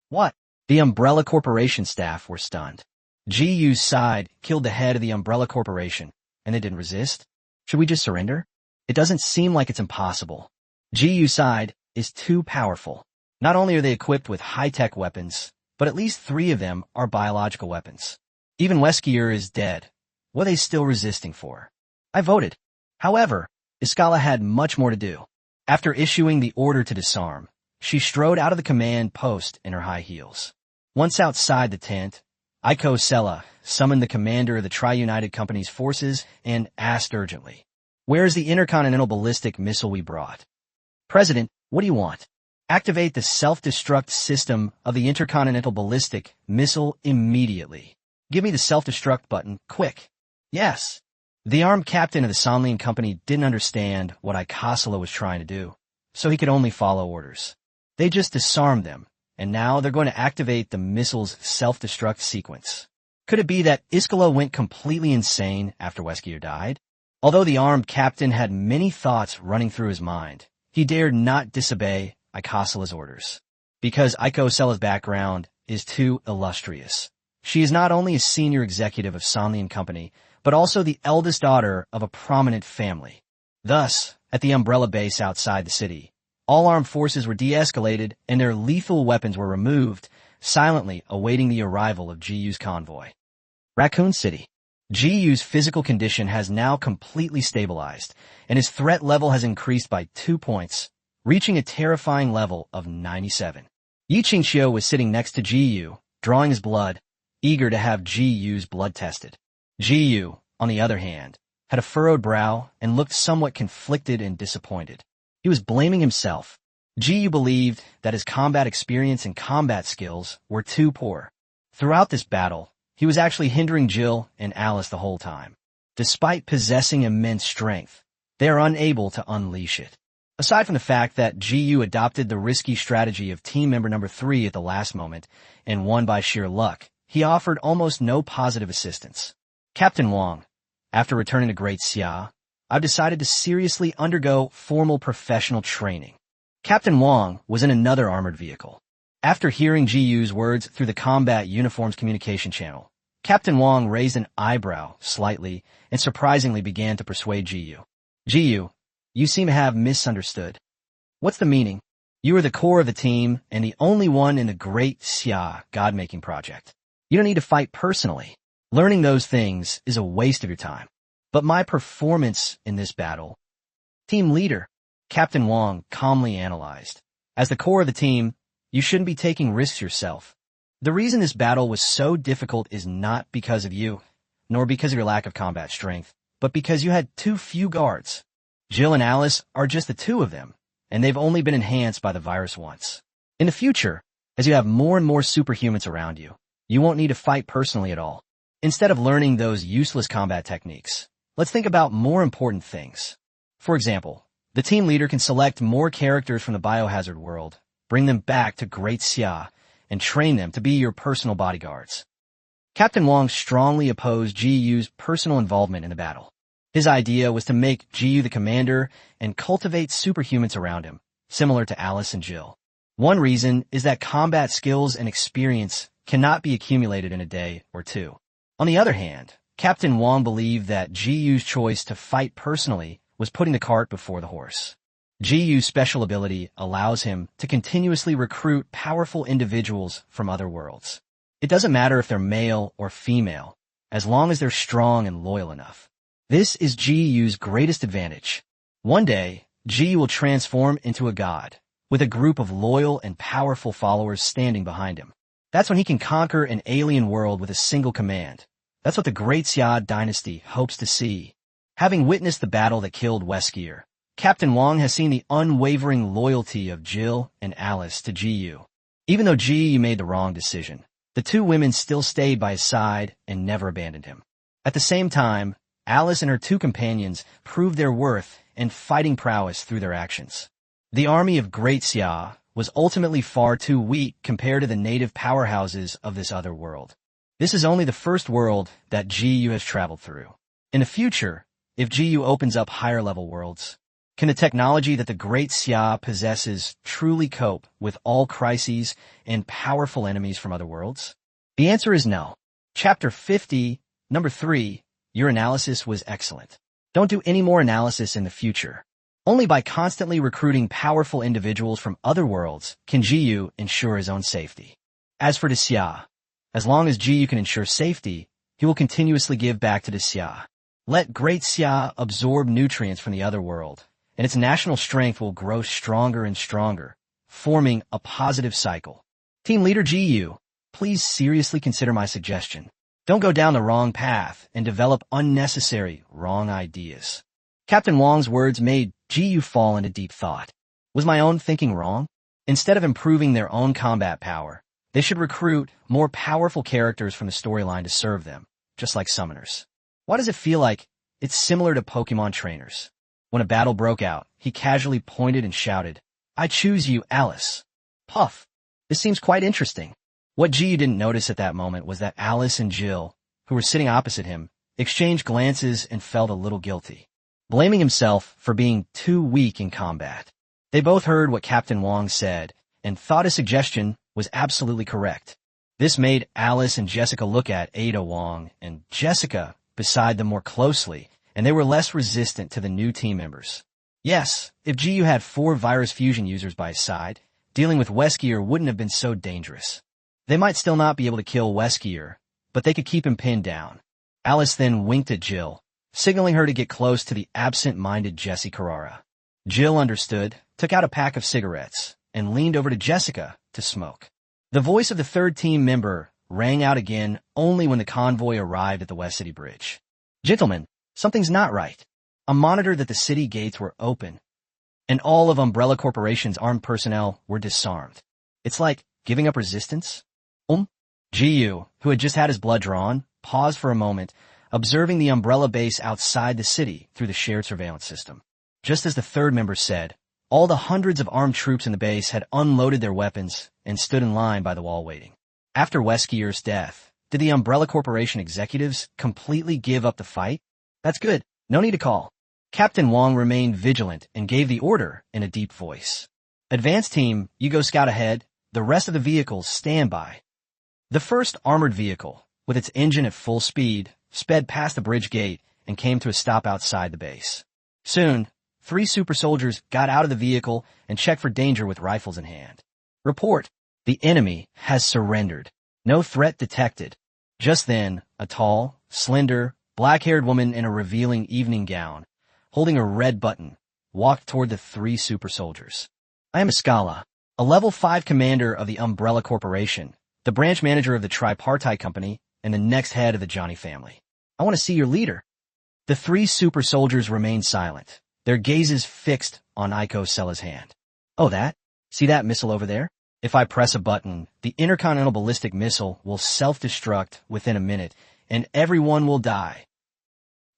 S1: What? The Umbrella Corporation staff were stunned. GU's side killed the head of the Umbrella Corporation, and they didn't resist. Should we just surrender? It doesn't seem like it's impossible. GU's side is too powerful. Not only are they equipped with high-tech weapons, but at least 3 of them are biological weapons. Even Weskier is dead. What are they still resisting for? I voted. However, Iskala had much more to do. After issuing the order to disarm, she strode out of the command post in her high heels. Once outside the tent, Icosella summoned the commander of the Tri-United Company's forces and asked urgently, "Where is the intercontinental ballistic missile we brought?" "President, what do you want?" "Activate the self-destruct system of the intercontinental ballistic missile immediately." "Give me the self-destruct button, quick." "Yes." The armed captain of the Sonlian Company didn't understand what Icosella was trying to do, so he could only follow orders. They just disarmed them, and now they're going to activate the missile's self-destruct sequence. Could it be that Iskala went completely insane after Weskier died? Although the armed captain had many thoughts running through his mind, he dared not disobey Icosella's orders, because Icosella's background is too illustrious. She is not only a senior executive of Sonlian Company, but also the eldest daughter of a prominent family. Thus, at the Umbrella base outside the city, all armed forces were de-escalated and their lethal weapons were removed, silently awaiting the arrival of GU's convoy. Raccoon City. GU's physical condition has now completely stabilized, and his threat level has increased by 2 points, reaching a terrifying level of 97. Yi Qingqiu was sitting next to Ji Yu, drawing his blood, eager to have Ji Yu's blood tested. Ji Yu, on the other hand, had a furrowed brow and looked somewhat conflicted and disappointed. He was blaming himself. Ji Yu believed that his combat experience and combat skills were too poor. Throughout this battle, he was actually hindering Jill and Alice the whole time. Despite possessing immense strength, they are unable to unleash it. Aside from the fact that Ji Yu adopted the risky strategy of team member number 3 at the last moment and won by sheer luck, he offered almost no positive assistance. Captain Wang, after returning to Great Xia, I've decided to seriously undergo formal professional training. Captain Wang was in another armored vehicle. After hearing Ji Yu's words through the combat uniforms communication channel, Captain Wang raised an eyebrow slightly and surprisingly began to persuade Ji Yu. Ji Yu, you seem to have misunderstood. What's the meaning? You are the core of the team and the only one in the Great Xia God-making project. You don't need to fight personally. Learning those things is a waste of your time. But my performance in this battle... Team leader, Captain Wang calmly analyzed. As the core of the team, you shouldn't be taking risks yourself. The reason this battle was so difficult is not because of you, nor because of your lack of combat strength, but because you had too few guards. Jill and Alice are just the two of them, and they've only been enhanced by the virus once. In the future, as you have more and more superhumans around you, you won't need to fight personally at all. Instead of learning those useless combat techniques, let's think about more important things. For example, the team leader can select more characters from the biohazard world, bring them back to Great Xia, and train them to be your personal bodyguards. Captain Wang strongly opposed Ji Yu's personal involvement in the battle. His idea was to make Ji Yu the commander and cultivate superhumans around him, similar to Alice and Jill. One reason is that combat skills and experience cannot be accumulated in a day or two. On the other hand, Captain Wang believed that Ji Yu's choice to fight personally was putting the cart before the horse. Ji Yu's special ability allows him to continuously recruit powerful individuals from other worlds. It doesn't matter if they're male or female, as long as they're strong and loyal enough. This is Ji Yu's greatest advantage. One day, Ji Yu will transform into a god, with a group of loyal and powerful followers standing behind him. That's when he can conquer an alien world with a single command. That's what the Great Xia dynasty hopes to see. Having witnessed the battle that killed Weskier, Captain Wang has seen the unwavering loyalty of Jill and Alice to Ji Yu. Even though Ji Yu made the wrong decision, the two women still stayed by his side and never abandoned him. At the same time, Alice and her two companions proved their worth and fighting prowess through their actions. The army of Great Xia was ultimately far too weak compared to the native powerhouses of this other world. This is only the first world that Ji Yu has traveled through. In the future, if Ji Yu opens up higher-level worlds, can the technology that the Great Xia possesses truly cope with all crises and powerful enemies from other worlds? The answer is no. Chapter 50, Number 3, your analysis was excellent. Don't do any more analysis in the future. Only by constantly recruiting powerful individuals from other worlds can Ji Yu ensure his own safety. As for the Xia, as long as Ji Yu can ensure safety, he will continuously give back to the Xia. Let Great Xia absorb nutrients from the other world, and its national strength will grow stronger and stronger, forming a positive cycle. Team leader Ji Yu, please seriously consider my suggestion. Don't go down the wrong path and develop unnecessary wrong ideas. Captain Wang's words made Ji Yu fall into deep thought. Was my own thinking wrong? Instead of improving their own combat power, they should recruit more powerful characters from the storyline to serve them, just like summoners. Why does it feel like it's similar to Pokemon trainers? When a battle broke out, he casually pointed and shouted, "I choose you, Alice." Puff. This seems quite interesting. What Ji Yu didn't notice at that moment was that Alice and Jill, who were sitting opposite him, exchanged glances and felt a little guilty, blaming himself for being too weak in combat. They both heard what Captain Wang said and thought his suggestion was absolutely correct. This made Alice and Jessica look at Ada Wang and Jessica beside them more closely, and they were less resistant to the new team members. Yes, if Ji Yu had 4 virus fusion users by his side, dealing with Weskier wouldn't have been so dangerous. They might still not be able to kill Weskier, but they could keep him pinned down. Alice then winked at Jill, signaling her to get close to the absent-minded Jessie Carrara. Jill understood, took out a pack of cigarettes, and leaned over to Jessica to smoke. The voice of the third team member rang out again only when the convoy arrived at the West City Bridge. Gentlemen, something's not right. A monitor that the city gates were open, and all of Umbrella Corporation's armed personnel were disarmed. It's like giving up resistance? Jiyu, who had just had his blood drawn, paused for a moment, observing the Umbrella base outside the city through the shared surveillance system. Just as the third member said, all the hundreds of armed troops in the base had unloaded their weapons and stood in line by the wall waiting. After Weskier's death, did the Umbrella Corporation executives completely give up the fight? That's good. No need to call. Captain Wong remained vigilant and gave the order in a deep voice. Advance team, you go scout ahead. The rest of the vehicles stand by. The first armored vehicle, with its engine at full speed, sped past the bridge gate and came to a stop outside the base. Soon, 3 super soldiers got out of the vehicle and checked for danger with rifles in hand. Report. The enemy has surrendered. No threat detected. Just then, a tall, slender, black-haired woman in a revealing evening gown, holding a red button, walked toward the 3 super soldiers. I am Escala, a level 5 commander of the Umbrella Corporation, the branch manager of the Tripartite Company, and the next head of the Johnny family. I want to see your leader. The 3 super soldiers remained silent, their gazes fixed on Iko Sella's hand. Oh, that? See that missile over there? If I press a button, the intercontinental ballistic missile will self-destruct within a minute, and everyone will die.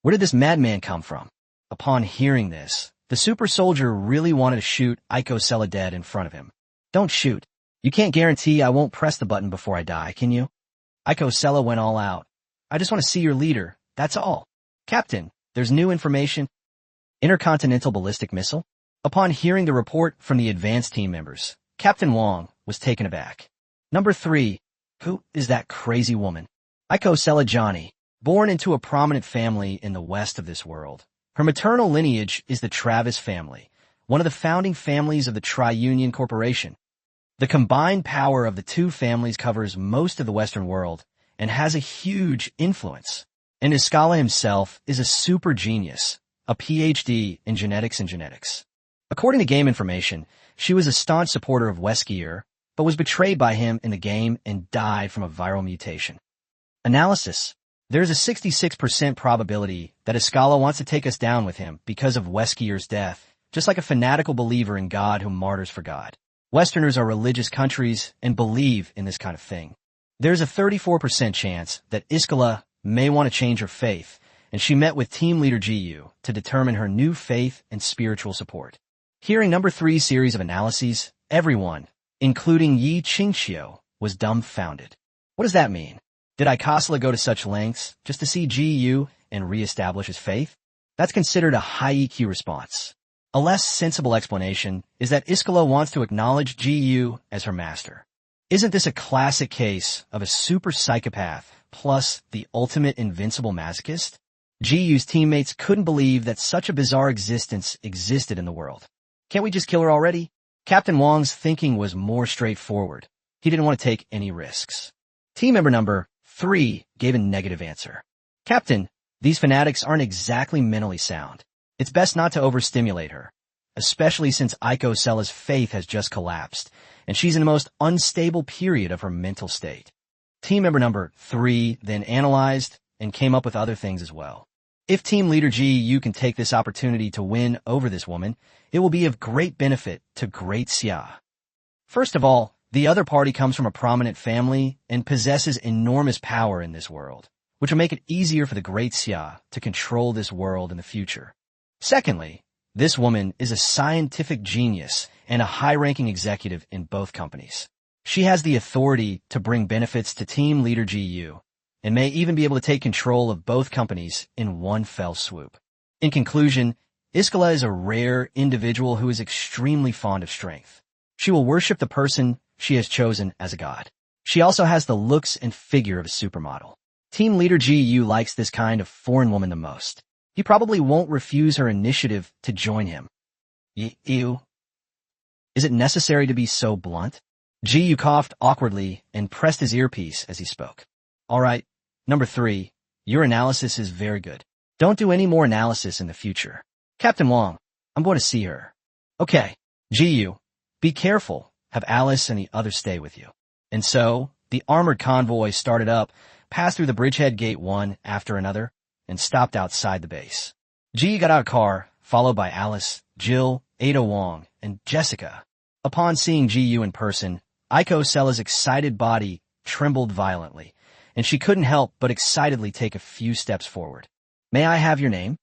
S1: Where did this madman come from? Upon hearing this, the super soldier really wanted to shoot Iko Sella dead in front of him. Don't shoot. You can't guarantee I won't press the button before I die, can you? Iko Sella went all out. I just want to see your leader, that's all. Captain, there's new information. Intercontinental ballistic missile? Upon hearing the report from the advanced team members, Captain Wong was taken aback. Number 3. Who is that crazy woman? Iko Sella Johnny, born into a prominent family in the west of this world. Her maternal lineage is the Travis family, one of the founding families of the Tri-Union Corporation. The combined power of the 2 families covers most of the Western world and has a huge influence. And Escala himself is a super genius, a PhD in genetics and genetics. According to Game Information, she was a staunch supporter of Weskier, but was betrayed by him in the game and died from a viral mutation. Analysis. There is a 66% probability that Escala wants to take us down with him because of Weskier's death, just like a fanatical believer in God who martyrs for God. Westerners are religious countries and believe in this kind of thing. There's a 34% chance that Escala may want to change her faith, and she met with team leader Jiyu to determine her new faith and spiritual support. Hearing number 3 series of analyses, everyone, including Yi Qingxiu, was dumbfounded. What does that mean? Did Icosla go to such lengths just to see Jiyu and reestablish his faith? That's considered a high EQ response. A less sensible explanation is that Escala wants to acknowledge Jiyu as her master. Isn't this a classic case of a super psychopath plus the ultimate invincible masochist? Jiyu's teammates couldn't believe that such a bizarre existence existed in the world. Can't we just kill her already? Captain Wong's thinking was more straightforward. He didn't want to take any risks. Team member number 3 gave a negative answer. Captain, these fanatics aren't exactly mentally sound. It's best not to overstimulate her, especially since Iko Sella's faith has just collapsed, and she's in the most unstable period of her mental state. Team member number 3 then analyzed and came up with other things as well. If team leader you can take this opportunity to win over this woman, it will be of great benefit to Great Xia. First of all, the other party comes from a prominent family and possesses enormous power in this world, which will make it easier for the Great Xia to control this world in the future. Secondly, this woman is a scientific genius and a high-ranking executive in both companies. She has the authority to bring benefits to team leader GU, and may even be able to take control of both companies in one fell swoop. In conclusion, Escala is a rare individual who is extremely fond of strength. She will worship the person she has chosen as a god. She also has the looks and figure of a supermodel. Team leader GU likes this kind of foreign woman the most. He probably won't refuse her initiative to join him. Ew. Is it necessary to be so blunt? GU coughed awkwardly and pressed his earpiece as he spoke. All right, number 3, your analysis is very good. Don't do any more analysis in the future. Captain Wong, I'm going to see her. Okay, Jiyu, be careful. Have Alice and the others stay with you. And so, the armored convoy started up, passed through the bridgehead gate one after another, and stopped outside the base. Jiyu got out of the car, followed by Alice, Jill, Ada Wong, and Jessica. Upon seeing Jiyu in person, Aiko Sella's excited body trembled violently, and she couldn't help but excitedly take a few steps forward. May I have your name?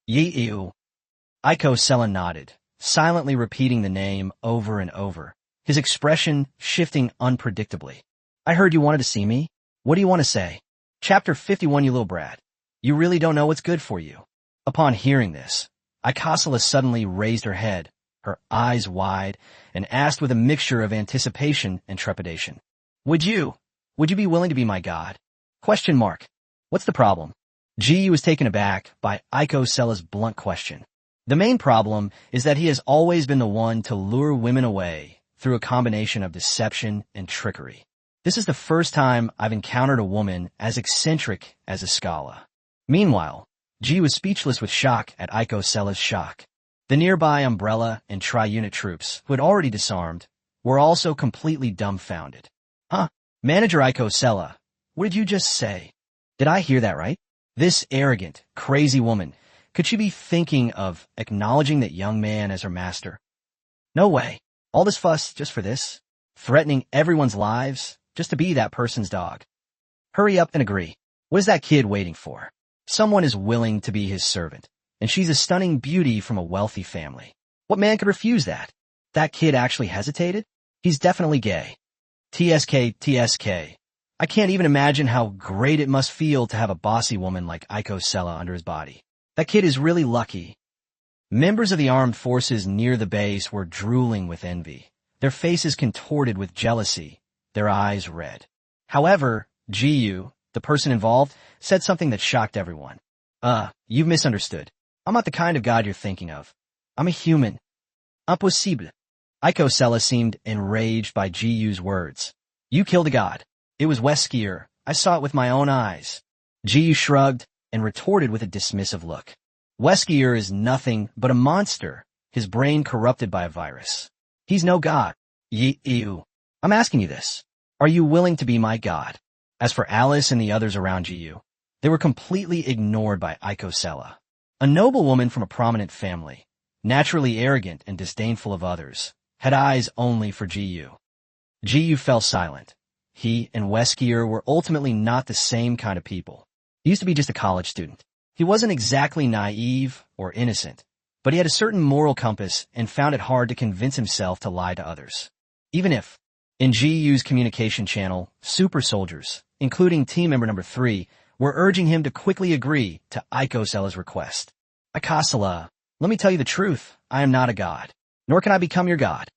S1: Yi-Iu. Aiko Sella nodded, silently repeating the name over and over, his expression shifting unpredictably. I heard you wanted to see me. What do you want to say? Chapter 51, you little brat. You really don't know what's good for you. Upon hearing this, Aikosela suddenly raised her head, her eyes wide, and asked with a mixture of anticipation and trepidation. Would you be willing to be my god? Question mark. What's the problem? Ji was taken aback by Aiko Sella's blunt question. The main problem is that he has always been the one to lure women away through a combination of deception and trickery. This is the first time I've encountered a woman as eccentric as a Scala. Meanwhile, Ji was speechless with shock at Aiko Sella's shock. The nearby Umbrella and Tri-Unit troops, who had already disarmed, were also completely dumbfounded. Huh? Manager Aiko Sella, what did you just say? Did I hear that right? This arrogant, crazy woman, could she be thinking of acknowledging that young man as her master? No way. All this fuss just for this? Threatening everyone's lives just to be that person's dog? Hurry up and agree. What is that kid waiting for? Someone is willing to be his servant, and she's a stunning beauty from a wealthy family. What man could refuse that? That kid actually hesitated? He's definitely gay. TSK. I can't even imagine how great it must feel to have a bossy woman like Aiko Sella under his body. That kid is really lucky. Members of the armed forces near the base were drooling with envy, their faces contorted with jealousy, their eyes red. However, Jiyu, the person involved, said something that shocked everyone. You've misunderstood. I'm not the kind of god you're thinking of. I'm a human. Impossible. Aiko Sella seemed enraged by Jiyu's words. You killed a god. It was Weskier. I saw it with my own eyes. Jiyu shrugged and retorted with a dismissive look. Weskier is nothing but a monster, his brain corrupted by a virus. He's no god. Yi-Iu. I'm asking you this. Are you willing to be my god? As for Alice and the others around Jiyu, they were completely ignored by Aiko Sella. A noble woman from a prominent family, naturally arrogant and disdainful of others, had eyes only for Jiyu. Jiyu fell silent. He and Weskier were ultimately not the same kind of people. He used to be just a college student. He wasn't exactly naive or innocent, but he had a certain moral compass and found it hard to convince himself to lie to others. Even if, in Jiyu's communication channel, super soldiers, including team member number 3, were urging him to quickly agree to Aiko Sella's request. Aikosela, let me tell you the truth. I am not a god, nor can I become your god.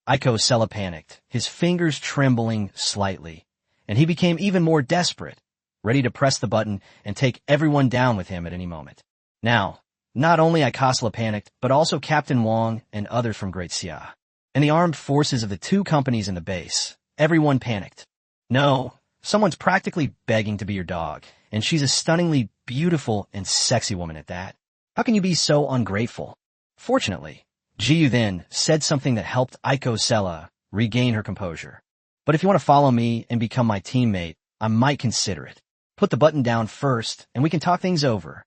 S1: Aiko Sella panicked, his fingers trembling slightly, and he became even more desperate, ready to press the button and take everyone down with him at any moment. Now, not only Aikosela panicked, but also Captain Wong and others from Great Xia. And the armed forces of the 2 companies in the base, everyone panicked. No, someone's practically begging to be your dog, and she's a stunningly beautiful and sexy woman at that. How can you be so ungrateful? Fortunately, Jiyu then said something that helped Aiko Sella regain her composure. But if you want to follow me and become my teammate, I might consider it. Put the button down first, and we can talk things over.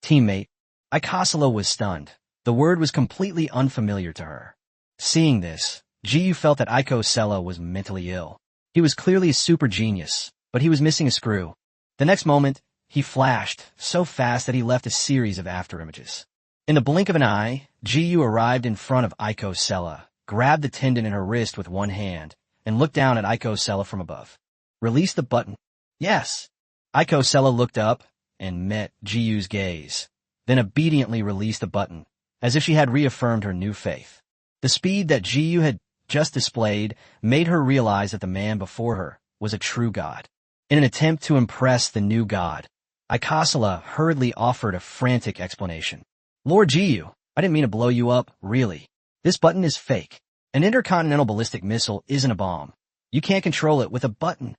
S1: Teammate. Aikosela was stunned. The word was completely unfamiliar to her. Seeing this, Jiyu felt that Aiko Sella was mentally ill. He was clearly a super genius, but he was missing a screw. The next moment, he flashed so fast that he left a series of afterimages. In the blink of an eye, Jiyu arrived in front of Aiko Sella, grabbed the tendon in her wrist with one hand, and looked down at Aiko Sella from above. Release the button. Yes. Aiko Sella looked up and met Jiyu's gaze, then obediently released the button, as if she had reaffirmed her new faith. The speed that Jiyu had just displayed made her realize that the man before her was a true god. In an attempt to impress the new god, Aikosela hurriedly offered a frantic explanation. Lord Jiyu, I didn't mean to blow you up, really. This button is fake. An intercontinental ballistic missile isn't a bomb. You can't control it with a button.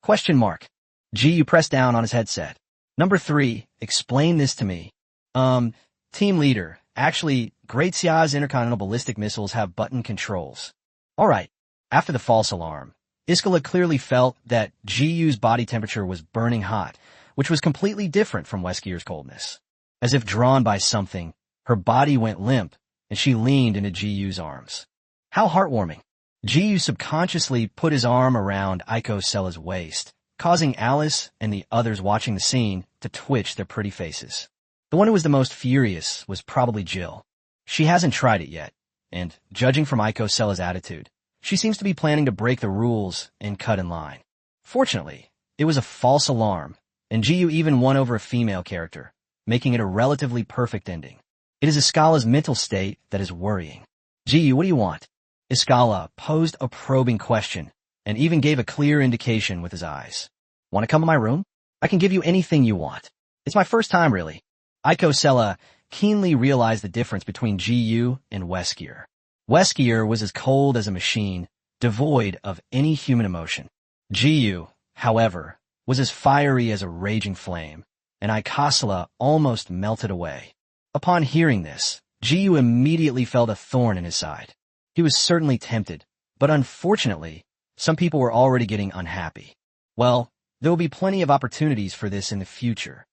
S1: Question mark. Jiyu pressed down on his headset. Number 3, explain this to me. Team leader, actually, Great Xia's intercontinental ballistic missiles have button controls. Alright, after the false alarm, Iskala clearly felt that Guyu's body temperature was burning hot, which was completely different from Weskier's coldness. As if drawn by something, her body went limp, and she leaned into Guyu's arms. How heartwarming. Giyu subconsciously put his arm around Aiko Sella's waist, causing Alice and the others watching the scene to twitch their pretty faces. The one who was the most furious was probably Jill. She hasn't tried it yet, and, judging from Aiko Sella's attitude, she seems to be planning to break the rules and cut in line. Fortunately, it was a false alarm, and Giyu even won over a female character, making it a relatively perfect ending. It is Iskala's mental state that is worrying. Giyu, what do you want? Iskala posed a probing question, and even gave a clear indication with his eyes. Want to come to my room? I can give you anything you want. It's my first time, really. Aiko Sella keenly realized the difference between Giyu and Weskier. Weskier was as cold as a machine, devoid of any human emotion. Giyu, however, was as fiery as a raging flame, and Aikasala almost melted away. Upon hearing this, Giyu immediately felt a thorn in his side. He was certainly tempted, but unfortunately, some people were already getting unhappy. Well, there will be plenty of opportunities for this in the future.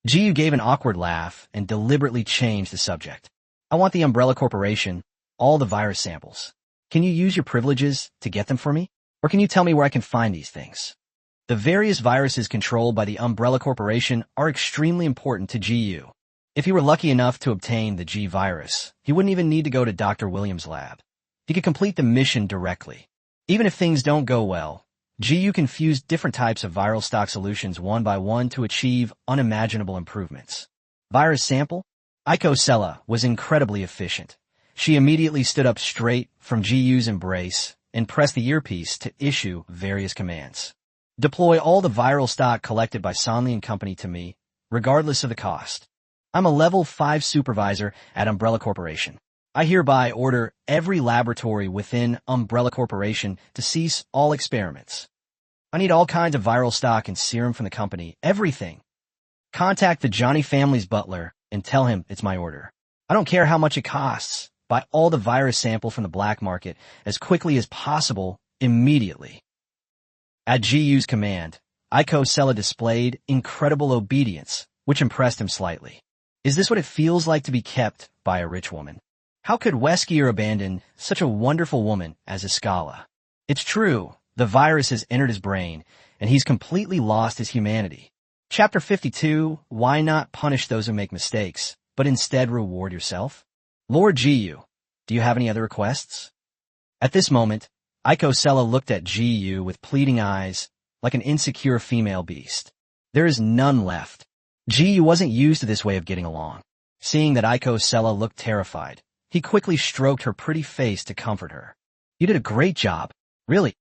S1: Giyu gave an awkward laugh and deliberately changed the subject. I want the Umbrella Corporation, all the virus samples. Can you use your privileges to get them for me? Or can you tell me where I can find these things? The various viruses controlled by the Umbrella Corporation are extremely important to Giyu. If he were lucky enough to obtain the G virus, he wouldn't even need to go to Dr. Williams' lab. He could complete the mission directly. Even if things don't go well, Giyu can fuse different types of viral stock solutions one by one to achieve unimaginable improvements. Virus sample? Aiko Sella was incredibly efficient. She immediately stood up straight from Giyu's embrace and pressed the earpiece to issue various commands. Deploy all the viral stock collected by Sonley and Company to me, regardless of the cost. I'm a level 5 supervisor at Umbrella Corporation. I hereby order every laboratory within Umbrella Corporation to cease all experiments. I need all kinds of viral stock and serum from the company, everything. Contact the Johnny family's butler and tell him it's my order. I don't care how much it costs. Buy all the virus sample from the black market as quickly as possible, immediately. At Giyu's command, Aiko Sella displayed incredible obedience, which impressed him slightly. Is this what it feels like to be kept by a rich woman? How could Weskier abandon such a wonderful woman as Iskala? It's true, the virus has entered his brain, and he's completely lost his humanity. Chapter 52, Why not punish those who make mistakes, but instead reward yourself? Lord Giyu, do you have any other requests? At this moment, Aiko Sella looked at Giyu with pleading eyes, like an insecure female beast. There is none left. Giyu wasn't used to this way of getting along. Seeing that Aiko Sella looked terrified, he quickly stroked her pretty face to comfort her. You did a great job. Really?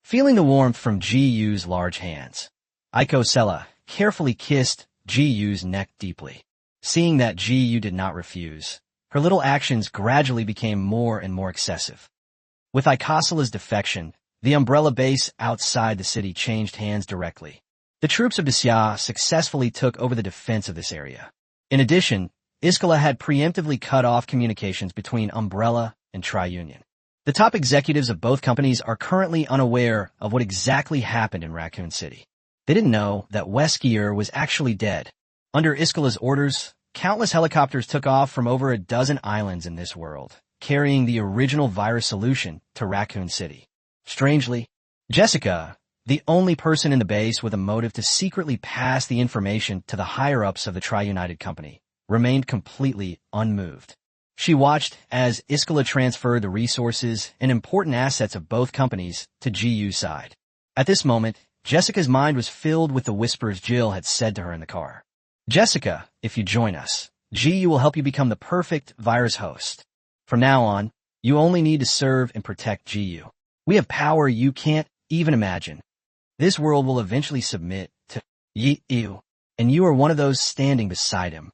S1: Feeling the warmth from Giyu's large hands, Aiko Sella carefully kissed Giyu's neck deeply. Seeing that Giyu did not refuse, her little actions gradually became more and more excessive. With Aikasala's defection, the umbrella base outside the city changed hands directly. The troops of Desya successfully took over the defense of this area. In addition, Iskala had preemptively cut off communications between Umbrella and Tri-Union. The top executives of both companies are currently unaware of what exactly happened in Raccoon City. They didn't know that Weskier was actually dead. Under Iskala's orders, countless helicopters took off from over a dozen islands in this world, carrying the original virus solution to Raccoon City. Strangely, Jessica, the only person in the base with a motive to secretly pass the information to the higher-ups of the Tri-United Company, remained completely unmoved. She watched as Iskala transferred the resources and important assets of both companies to Giyu's side. At this moment, Jessica's mind was filled with the whispers Jill had said to her in the car. Jessica, if you join us, Giyu will help you become the perfect virus host. From now on, you only need to serve and protect Giyu. We have power you can't even imagine. This world will eventually submit to Giyu, and you are one of those standing beside him.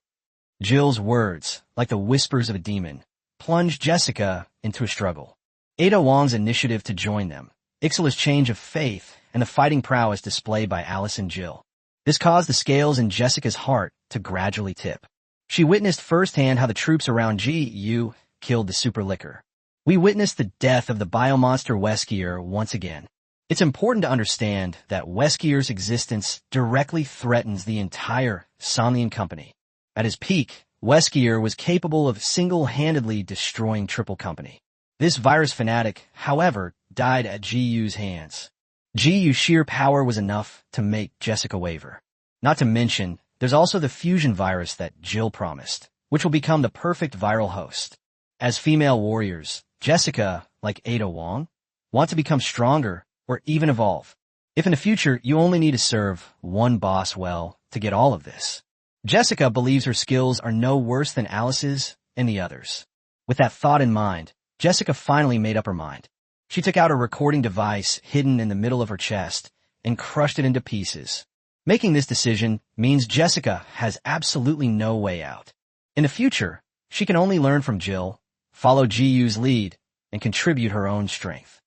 S1: Jill's words, like the whispers of a demon, plunged Jessica into a struggle. Ada Wong's initiative to join them, Ixala's change of faith, and the fighting prowess displayed by Alice and Jill. This caused the scales in Jessica's heart to gradually tip. She witnessed firsthand how the troops around Ji-Yu killed the super licker. We witnessed the death of the biomonster Weskier once again. It's important to understand that Weskier's existence directly threatens the entire Somnian Company. At his peak, Weskier was capable of single-handedly destroying Triple Company. This virus fanatic, however, died at Ji-Yu's hands. Ji-Yu's sheer power was enough to make Jessica waver. Not to mention, there's also the fusion virus that Jill promised, which will become the perfect viral host. As female warriors, Jessica, like Ada Wong, want to become stronger or even evolve. If in the future you only need to serve one boss well to get all of this. Jessica believes her skills are no worse than Alice's and the others. With that thought in mind, Jessica finally made up her mind. She took out a recording device hidden in the middle of her chest and crushed it into pieces. Making this decision means Jessica has absolutely no way out. In the future, she can only learn from Jill, follow Ji-Yu's lead, and contribute her own strength.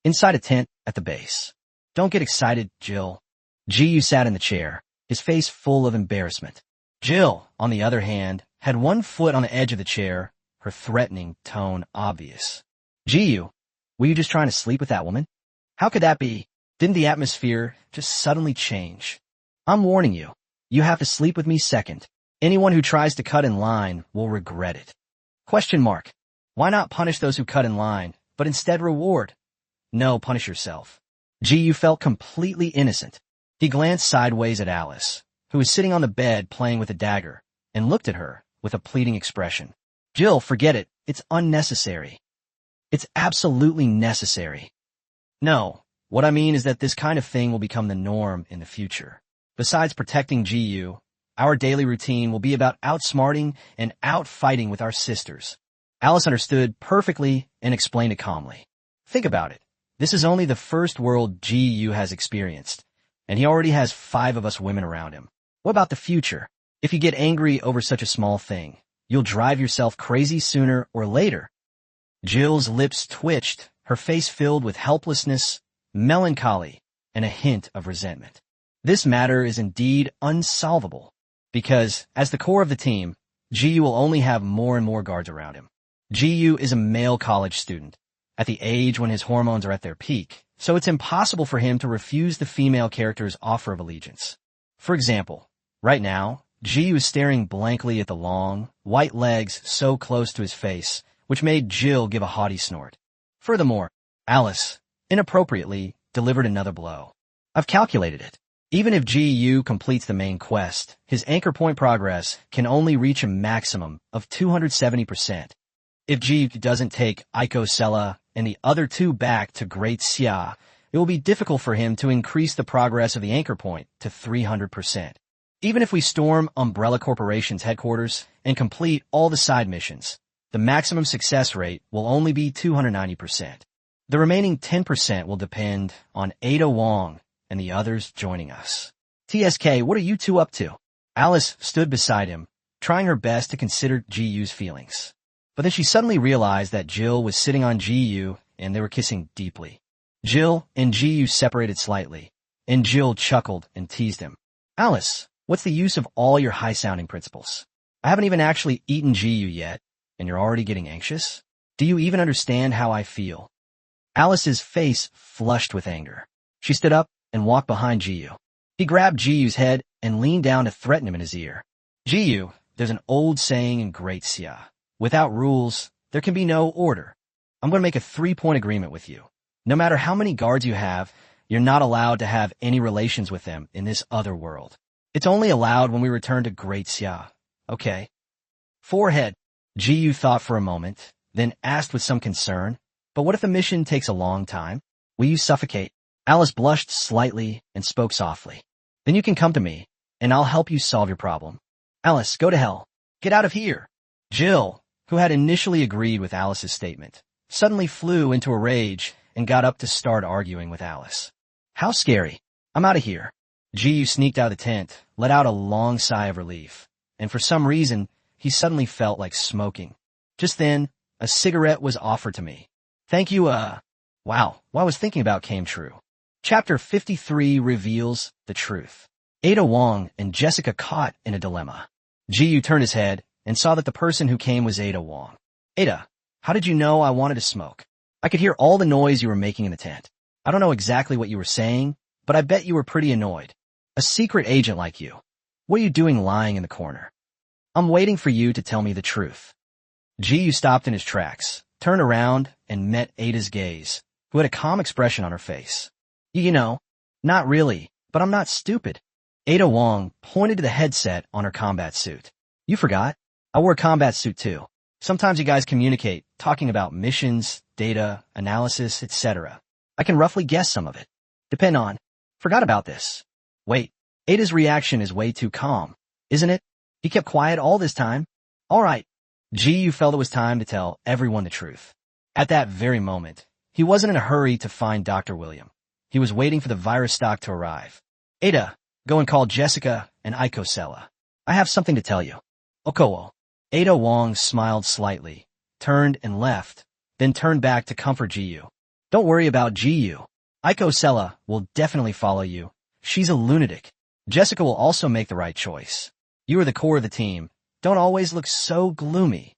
S1: Inside a tent at the base. Don't get excited, Jill. Ji-Yu sat in the chair, his face full of embarrassment. Jill, on the other hand, had one foot on the edge of the chair, her threatening tone obvious. Ji-Yu, were you just trying to sleep with that woman? How could that be? Didn't the atmosphere just suddenly change? I'm warning you, you have to sleep with me second. Anyone who tries to cut in line will regret it. Question mark. Why not punish those who cut in line, but instead reward? No, punish yourself. Ji-Yu felt completely innocent. He glanced sideways at Alice, who was sitting on the bed playing with a dagger, and looked at her with a pleading expression. Jill, forget it. It's unnecessary. It's absolutely necessary. No, what I mean is that this kind of thing will become the norm in the future. Besides protecting Ji-Yu, our daily routine will be about outsmarting and outfighting with our sisters. Alice understood perfectly and explained it calmly. Think about it. This is only the first world Ji-Yu has experienced, and he already has 5 of us women around him. What about the future? If you get angry over such a small thing, you'll drive yourself crazy sooner or later. Jill's lips twitched, her face filled with helplessness, melancholy, and a hint of resentment. This matter is indeed unsolvable, because, as the core of the team, Ji-Yu will only have more and more guards around him. Ji-Yu is a male college student, at the age when his hormones are at their peak, so it's impossible for him to refuse the female character's offer of allegiance. For example, right now, Ji-Yu is staring blankly at the long, white legs so close to his face, which made Jill give a haughty snort. Furthermore, Alice, inappropriately, delivered another blow. I've calculated it. Even if Ji-Yu completes the main quest, his anchor point progress can only reach a maximum of 270%. If Ji doesn't take Aiko Sella and the other 2 back to Great Xia, it will be difficult for him to increase the progress of the anchor point to 300%. Even if we storm Umbrella Corporation's headquarters and complete all the side missions, the maximum success rate will only be 290%. The remaining 10% will depend on Ada Wong and the others joining us. TSK, what are you 2 up to? Alice stood beside him, trying her best to consider Ji-Yu's feelings. But then she suddenly realized that Jill was sitting on Ji-Yu and they were kissing deeply. Jill and Ji-Yu separated slightly, and Jill chuckled and teased him. Alice, what's the use of all your high-sounding principles? I haven't even actually eaten Ji-Yu yet, and you're already getting anxious? Do you even understand how I feel? Alice's face flushed with anger. She stood up and walked behind Ji-Yu. He grabbed Ji-Yu's head and leaned down to threaten him in his ear. Ji-Yu, there's an old saying in Great Xia. Without rules, there can be no order. I'm going to make a 3-point agreement with you. No matter how many guards you have, you're not allowed to have any relations with them in this other world. It's only allowed when we return to Great Xia. Okay. Forehead. Ji-Yu thought for a moment, then asked with some concern, but what if the mission takes a long time? Will you suffocate? Alice blushed slightly and spoke softly. Then you can come to me, and I'll help you solve your problem. Alice, go to hell. Get out of here. Jill, who had initially agreed with Alice's statement, suddenly flew into a rage and got up to start arguing with Alice. How scary. I'm out of here. Ji-Yu sneaked out of the tent, let out a long sigh of relief, and for some reason, he suddenly felt like smoking. Just then, a cigarette was offered to me. Thank you, Wow, what I was thinking about came true. Chapter 53 reveals the truth. Ada Wong and Jessica caught in a dilemma. Jiyu turned his head and saw that the person who came was Ada Wong. Ada, how did you know I wanted to smoke? I could hear all the noise you were making in the tent. I don't know exactly what you were saying, but I bet you were pretty annoyed. A secret agent like you. What are you doing lying in the corner? I'm waiting for you to tell me the truth. Jiyu stopped in his tracks, turned around, and met Ada's gaze, who had a calm expression on her face. You know, not really, but I'm not stupid. Ada Wong pointed to the headset on her combat suit. You forgot? I wore a combat suit too. Sometimes you guys communicate, talking about missions, data, analysis, etc. I can roughly guess some of it. Depend on. Forgot about this. Wait, Ada's reaction is way too calm, isn't it? He kept quiet all this time. All right. Jiyu felt it was time to tell everyone the truth. At that very moment, he wasn't in a hurry to find Dr. William. He was waiting for the virus stock to arrive. Ada, go and call Jessica and Aiko Sella. I have something to tell you. Okowo. Ada Wong smiled slightly, turned and left, then turned back to comfort Jiyu. Don't worry about Jiyu. Aiko Sella will definitely follow you. She's a lunatic. Jessica will also make the right choice. You are the core of the team. Don't always look so gloomy.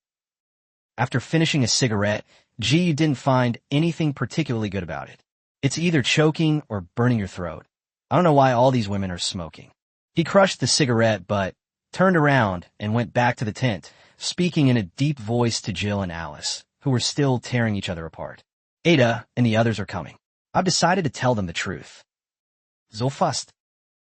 S1: After finishing a cigarette, Jiyu didn't find anything particularly good about it. It's either choking or burning your throat. I don't know why all these women are smoking. He crushed the cigarette but turned around and went back to the tent, speaking in a deep voice to Jill and Alice, who were still tearing each other apart. Ada and the others are coming. I've decided to tell them the truth. So fast.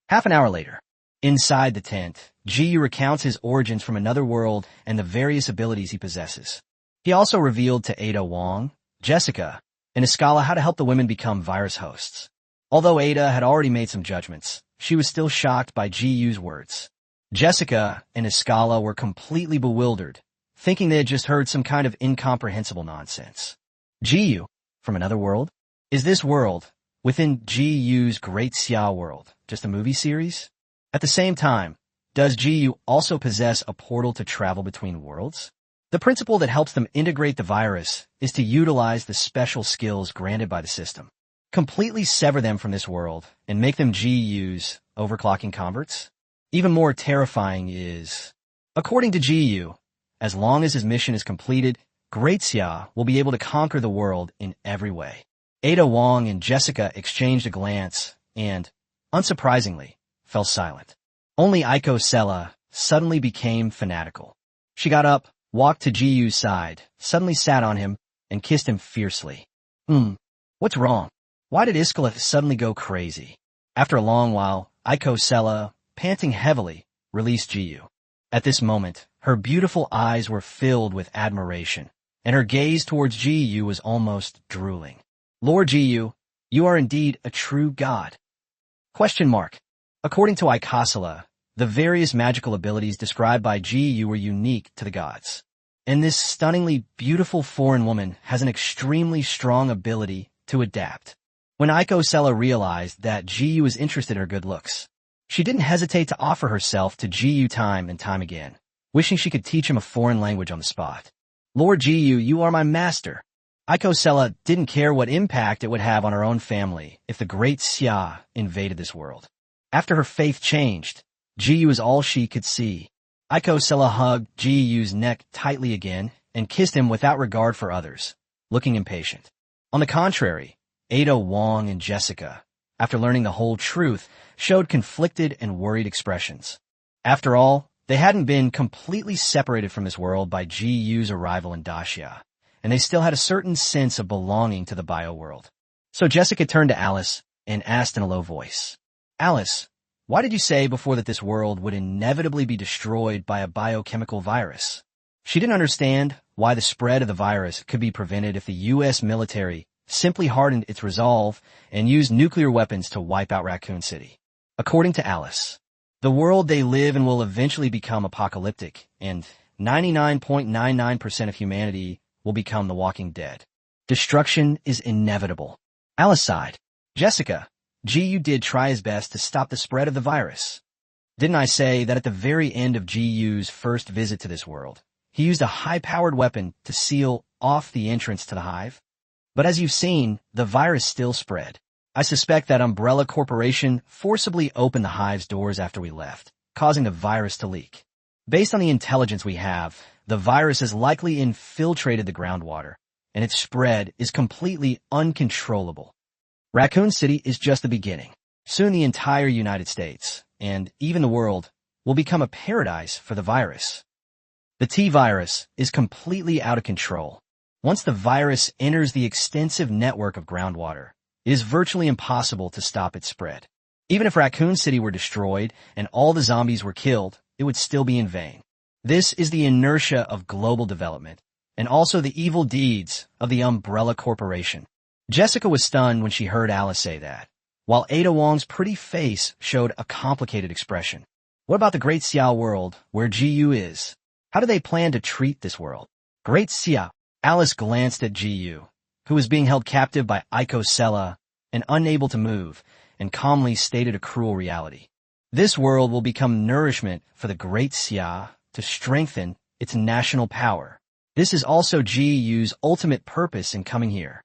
S1: Half an hour later, inside the tent, Jiyu recounts his origins from another world and the various abilities he possesses. He also revealed to Ada Wong, Jessica, and Iskala how to help the women become virus hosts. Although Ada had already made some judgments, she was still shocked by Jiyu's words. Jessica and Iskala were completely bewildered, thinking they had just heard some kind of incomprehensible nonsense. Jiyu, from another world? Is this world, within Jiyu's Great Xia world, just a movie series? At the same time, does Jiyu also possess a portal to travel between worlds? The principle that helps them integrate the virus is to utilize the special skills granted by the system. Completely sever them from this world and make them Jiyu's overclocking converts? Even more terrifying is, according to Jiyu, as long as his mission is completed, Great Xia will be able to conquer the world in every way. Ada Wong and Jessica exchanged a glance and, unsurprisingly, fell silent. Only Aiko Sella suddenly became fanatical. She got up, walked to Jiyu's side, suddenly sat on him, and kissed him fiercely. What's wrong? Why did Iskala suddenly go crazy? After a long while, Aiko Sella, panting heavily, released Jiyu. At this moment, her beautiful eyes were filled with admiration, and her gaze towards Jiyu was almost drooling. Lord Jiyu, you are indeed a true god. Question mark. According to Ikasala, the various magical abilities described by Jiyu were unique to the gods. And this stunningly beautiful foreign woman has an extremely strong ability to adapt. When Aiko Sella realized that Jiyu was interested in her good looks, she didn't hesitate to offer herself to Jiyu time and time again, wishing she could teach him a foreign language on the spot. Lord Jiyu, you are my master. Aiko Sella didn't care what impact it would have on her own family if the Great Xia invaded this world. After her faith changed, Jiyu is all she could see. Aiko Sella hugged Jiyu's neck tightly again and kissed him without regard for others, looking impatient. On the contrary, Ada Wong and Jessica, after learning the whole truth, showed conflicted and worried expressions. After all, they hadn't been completely separated from this world by Jiyu's arrival in Daxia, and they still had a certain sense of belonging to the bio-world. So Jessica turned to Alice and asked in a low voice, Alice, why did you say before that this world would inevitably be destroyed by a biochemical virus? She didn't understand why the spread of the virus could be prevented if the U.S. military simply hardened its resolve and used nuclear weapons to wipe out Raccoon City. According to Alice, the world they live in will eventually become apocalyptic, and 99.99% of humanity will become the Walking Dead. Destruction is inevitable. Alice sighed. Jessica, Jiyu did try his best to stop the spread of the virus. Didn't I say that at the very end of Jiyu's first visit to this world, he used a high-powered weapon to seal off the entrance to the hive? But as you've seen, the virus still spread. I suspect that Umbrella Corporation forcibly opened the hive's doors after we left, causing the virus to leak. Based on the intelligence we have, the virus has likely infiltrated the groundwater, and its spread is completely uncontrollable. Raccoon City is just the beginning. Soon the entire United States, and even the world, will become a paradise for the virus. The T-virus is completely out of control. Once the virus enters the extensive network of groundwater, it is virtually impossible to stop its spread. Even if Raccoon City were destroyed and all the zombies were killed, it would still be in vain. This is the inertia of global development, and also the evil deeds of the Umbrella Corporation. Jessica was stunned when she heard Alice say that, while Ada Wong's pretty face showed a complicated expression. What about the Great Xiao world, where GU is? How do they plan to treat this world? Great Xiao. Alice glanced at GU, who was being held captive by Icosella and unable to move, and calmly stated a cruel reality. This world will become nourishment for the Great Xia to strengthen its national power. This is also GU's ultimate purpose in coming here.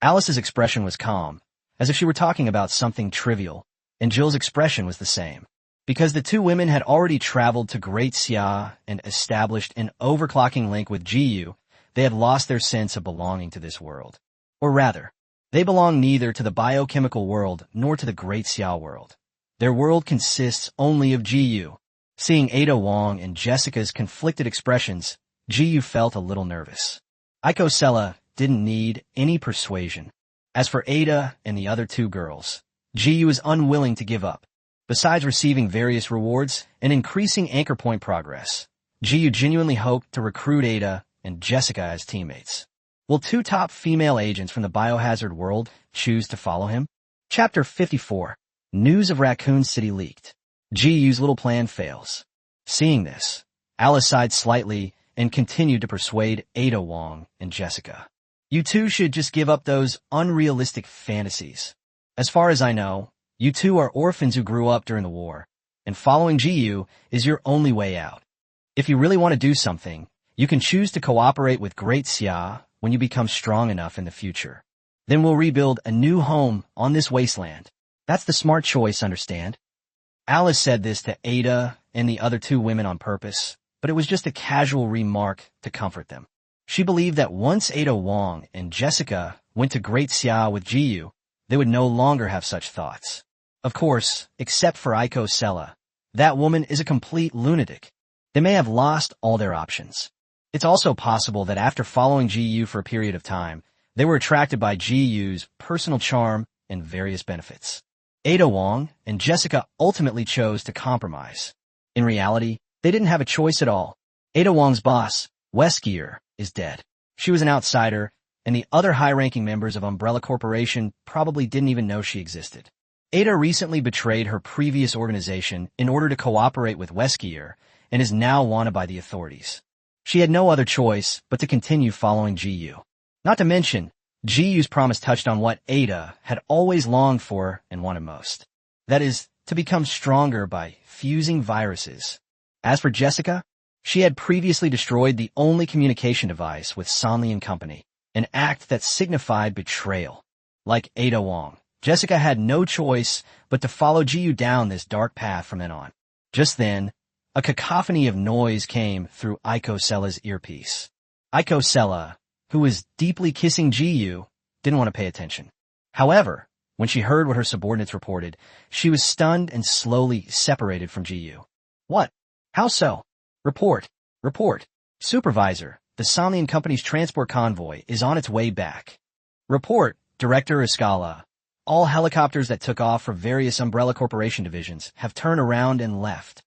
S1: Alice's expression was calm, as if she were talking about something trivial, and Jill's expression was the same. Because the two women had already traveled to Great Xia and established an overclocking link with GU, they had lost their sense of belonging to this world. Or rather, they belong neither to the biochemical world nor to the Great Xiao world. Their world consists only of GU. Seeing Ada Wong and Jessica's conflicted expressions, GU felt a little nervous. Icosella didn't need any persuasion. As for Ada and the other two girls, GU is unwilling to give up. Besides receiving various rewards and increasing anchor point progress, GU genuinely hoped to recruit Ada and Jessica as teammates. Will two top female agents from the biohazard world choose to follow him? Chapter 54. News of Raccoon City leaked. GU's little plan fails. Seeing this, Alice sighed slightly and continued to persuade Ada Wong and Jessica. You two should just give up those unrealistic fantasies. As far as I know, you two are orphans who grew up during the war, and following GU is your only way out. If you really want to do something, you can choose to cooperate with Great Xia when you become strong enough in the future. Then we'll rebuild a new home on this wasteland. That's the smart choice, understand? Alice said this to Ada and the other two women on purpose, but it was just a casual remark to comfort them. She believed that once Ada Wong and Jessica went to Great Xia with GU, they would no longer have such thoughts. Of course, except for Icosella. That woman is a complete lunatic. They may have lost all their options. It's also possible that after following GU for a period of time, they were attracted by GU's personal charm and various benefits. Ada Wong and Jessica ultimately chose to compromise. In reality, they didn't have a choice at all. Ada Wong's boss, Weskier, is dead. She was an outsider, and the other high-ranking members of Umbrella Corporation probably didn't even know she existed. Ada recently betrayed her previous organization in order to cooperate with Weskier and is now wanted by the authorities. She had no other choice but to continue following GU. Not to mention, GU's promise touched on what Ada had always longed for and wanted most. That is, to become stronger by fusing viruses. As for Jessica, she had previously destroyed the only communication device with Sonley and Company, an act that signified betrayal. Like Ada Wong, Jessica had no choice but to follow GU down this dark path from then on. Just then, a cacophony of noise came through Icosella's earpiece. Icosella, who was deeply kissing GU, didn't want to pay attention. However, when she heard what her subordinates reported, she was stunned and slowly separated from GU. What? How so? Report. Supervisor, the Sonley and Company's transport convoy is on its way back. Report, Director Iskala. All helicopters that took off from various Umbrella Corporation divisions have turned around and left.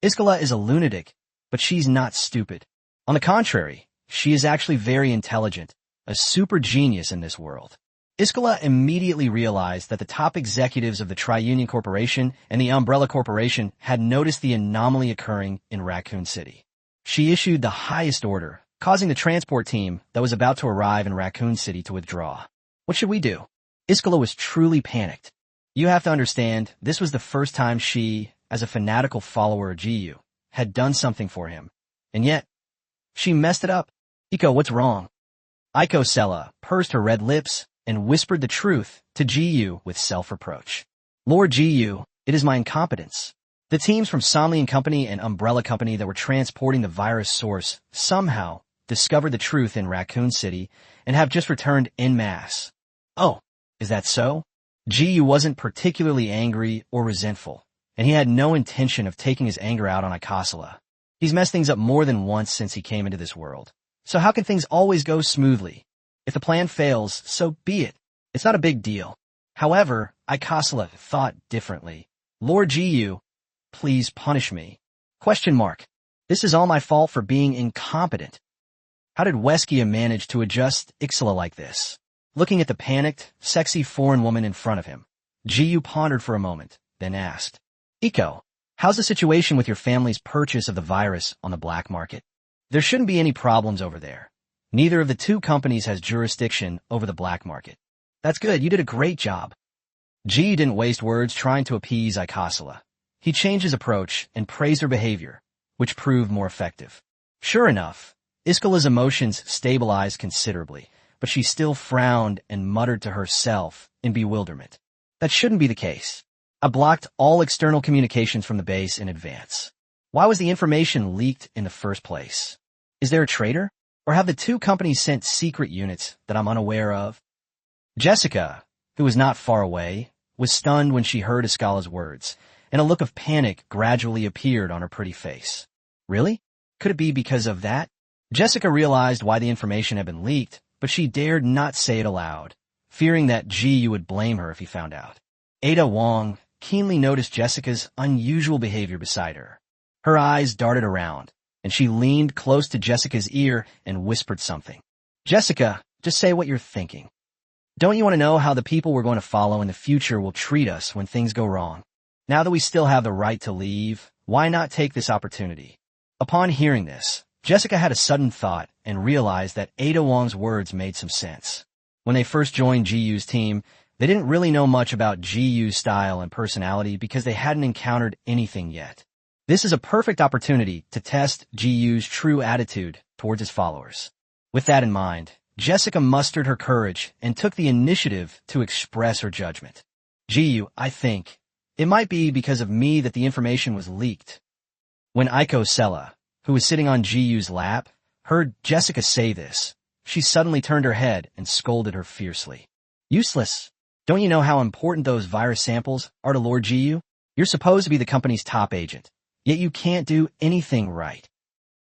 S1: Iskala is a lunatic, but she's not stupid. On the contrary, she is actually very intelligent, a super genius in this world. Iskala immediately realized that the top executives of the Tri-Union Corporation and the Umbrella Corporation had noticed the anomaly occurring in Raccoon City. She issued the highest order, causing the transport team that was about to arrive in Raccoon City to withdraw. What should we do? Iskala was truly panicked. You have to understand, this was the first time she, as a fanatical follower of GU, had done something for him. And yet, she messed it up. Iko, what's wrong? Icosella pursed her red lips and whispered the truth to GU with self-reproach. Lord GU, it is my incompetence. The teams from Somli and Company and Umbrella Company that were transporting the virus source somehow discovered the truth in Raccoon City and have just returned en masse. Oh, is that so? Jiyu wasn't particularly angry or resentful, and he had no intention of taking his anger out on Ikasala. He's messed things up more than once since he came into this world. So how can things always go smoothly? If the plan fails, so be it. It's not a big deal. However, Ikasala thought differently. Lord Jiyu, please punish me. Question mark. This is all my fault for being incompetent. How did Weskia manage to adjust Ixala like this? Looking at the panicked, sexy foreign woman in front of him, Jiyu pondered for a moment, then asked, Iko, how's the situation with your family's purchase of the virus on the black market? There shouldn't be any problems over there. Neither of the two companies has jurisdiction over the black market. That's good, you did a great job. Jiyu didn't waste words trying to appease Ikasala. He changed his approach and praised her behavior, which proved more effective. Sure enough, Iskala's emotions stabilized considerably, but she still frowned and muttered to herself in bewilderment. That shouldn't be the case. I blocked all external communications from the base in advance. Why was the information leaked in the first place? Is there a traitor? Or have the two companies sent secret units that I'm unaware of? Jessica, who was not far away, was stunned when she heard Iskala's words, and a look of panic gradually appeared on her pretty face. Really? Could it be because of that? Jessica realized why the information had been leaked, but she dared not say it aloud, fearing that Jiyu would blame her if he found out. Ada Wong keenly noticed Jessica's unusual behavior beside her. Her eyes darted around, and she leaned close to Jessica's ear and whispered something. Jessica, just say what you're thinking. Don't you want to know how the people we're going to follow in the future will treat us when things go wrong? Now that we still have the right to leave, why not take this opportunity? Upon hearing this, Jessica had a sudden thought and realized that Ada Wong's words made some sense. When they first joined Jiyu's team, they didn't really know much about Jiyu's style and personality because they hadn't encountered anything yet. This is a perfect opportunity to test Jiyu's true attitude towards his followers. With that in mind, Jessica mustered her courage and took the initiative to express her judgment. Jiyu, I think, it might be because of me that the information was leaked. When Aiko Sella, who was sitting on Jiyu's lap, heard Jessica say this, she suddenly turned her head and scolded her fiercely. Useless! Don't you know how important those virus samples are to Lord Jiyu? You're supposed to be the company's top agent, yet you can't do anything right.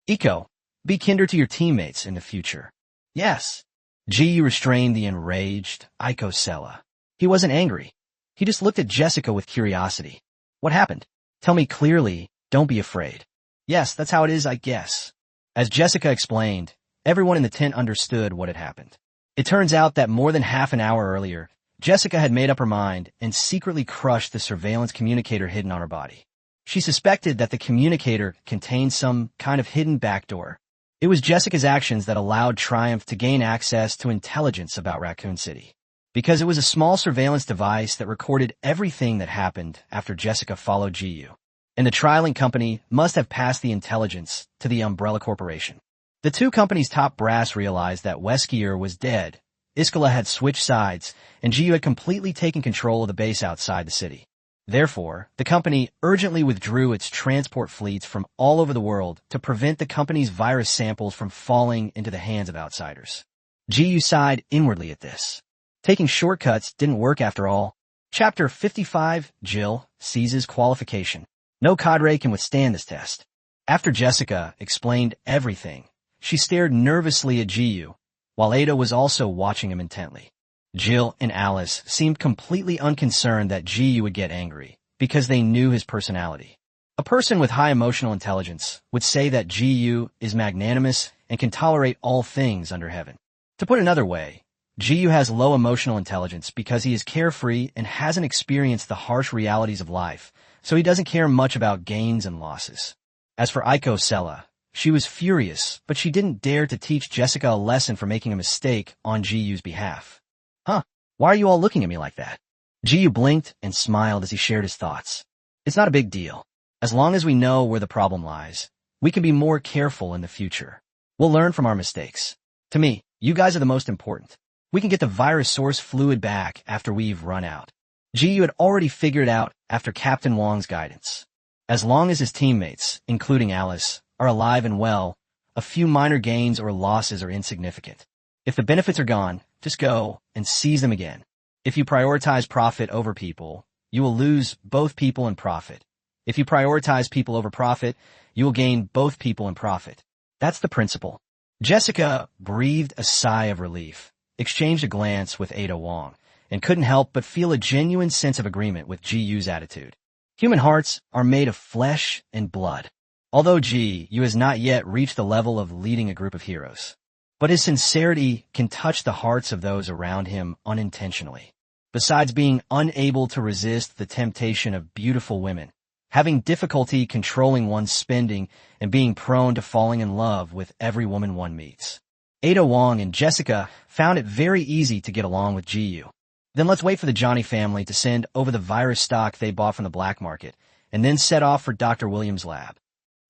S1: Iko, be kinder to your teammates in the future. Yes. Jiyu restrained the enraged Aiko Sella. He wasn't angry. He just looked at Jessica with curiosity. What happened? Tell me clearly, don't be afraid. Yes, that's how it is, I guess. As Jessica explained, everyone in the tent understood what had happened. It turns out that more than half an hour earlier, Jessica had made up her mind and secretly crushed the surveillance communicator hidden on her body. She suspected that the communicator contained some kind of hidden backdoor. It was Jessica's actions that allowed Triumph to gain access to intelligence about Raccoon City, because it was a small surveillance device that recorded everything that happened after Jessica followed Jiyu. And the Trilink Company must have passed the intelligence to the Umbrella Corporation. The two companies' top brass realized that Weskier was dead, Iskala had switched sides, and Jiyu had completely taken control of the base outside the city. Therefore, the company urgently withdrew its transport fleets from all over the world to prevent the company's virus samples from falling into the hands of outsiders. Jiyu sighed inwardly at this. Taking shortcuts didn't work after all. Chapter 55, Jill seizes qualification. No cadre can withstand this test. After Jessica explained everything, she stared nervously at Jiyu, while Ada was also watching him intently. Jill and Alice seemed completely unconcerned that Jiyu would get angry, because they knew his personality. A person with high emotional intelligence would say that Jiyu is magnanimous and can tolerate all things under heaven. To put another way, Jiyu has low emotional intelligence because he is carefree and hasn't experienced the harsh realities of life, so he doesn't care much about gains and losses. As for Aiko Sella, she was furious, but she didn't dare to teach Jessica a lesson for making a mistake on Jiyu's behalf. Huh, why are you all looking at me like that? Jiyu blinked and smiled as he shared his thoughts. It's not a big deal. As long as we know where the problem lies, we can be more careful in the future. We'll learn from our mistakes. To me, you guys are the most important. We can get the virus source fluid back after we've run out. Jiyu had already figured it out after Captain Wong's guidance. As long as his teammates, including Alice, are alive and well, a few minor gains or losses are insignificant. If the benefits are gone, just go and seize them again. If you prioritize profit over people, you will lose both people and profit. If you prioritize people over profit, you will gain both people and profit. That's the principle. Jessica breathed a sigh of relief, exchanged a glance with Ada Wong, and couldn't help but feel a genuine sense of agreement with Ji Yu's attitude. Human hearts are made of flesh and blood. Although Ji Yu has not yet reached the level of leading a group of heroes, but his sincerity can touch the hearts of those around him unintentionally. Besides being unable to resist the temptation of beautiful women, having difficulty controlling one's spending, and being prone to falling in love with every woman one meets, Ada Wong and Jessica found it very easy to get along with Ji Yu. Then let's wait for the Johnny family to send over the virus stock they bought from the black market, and then set off for Dr. Williams' lab.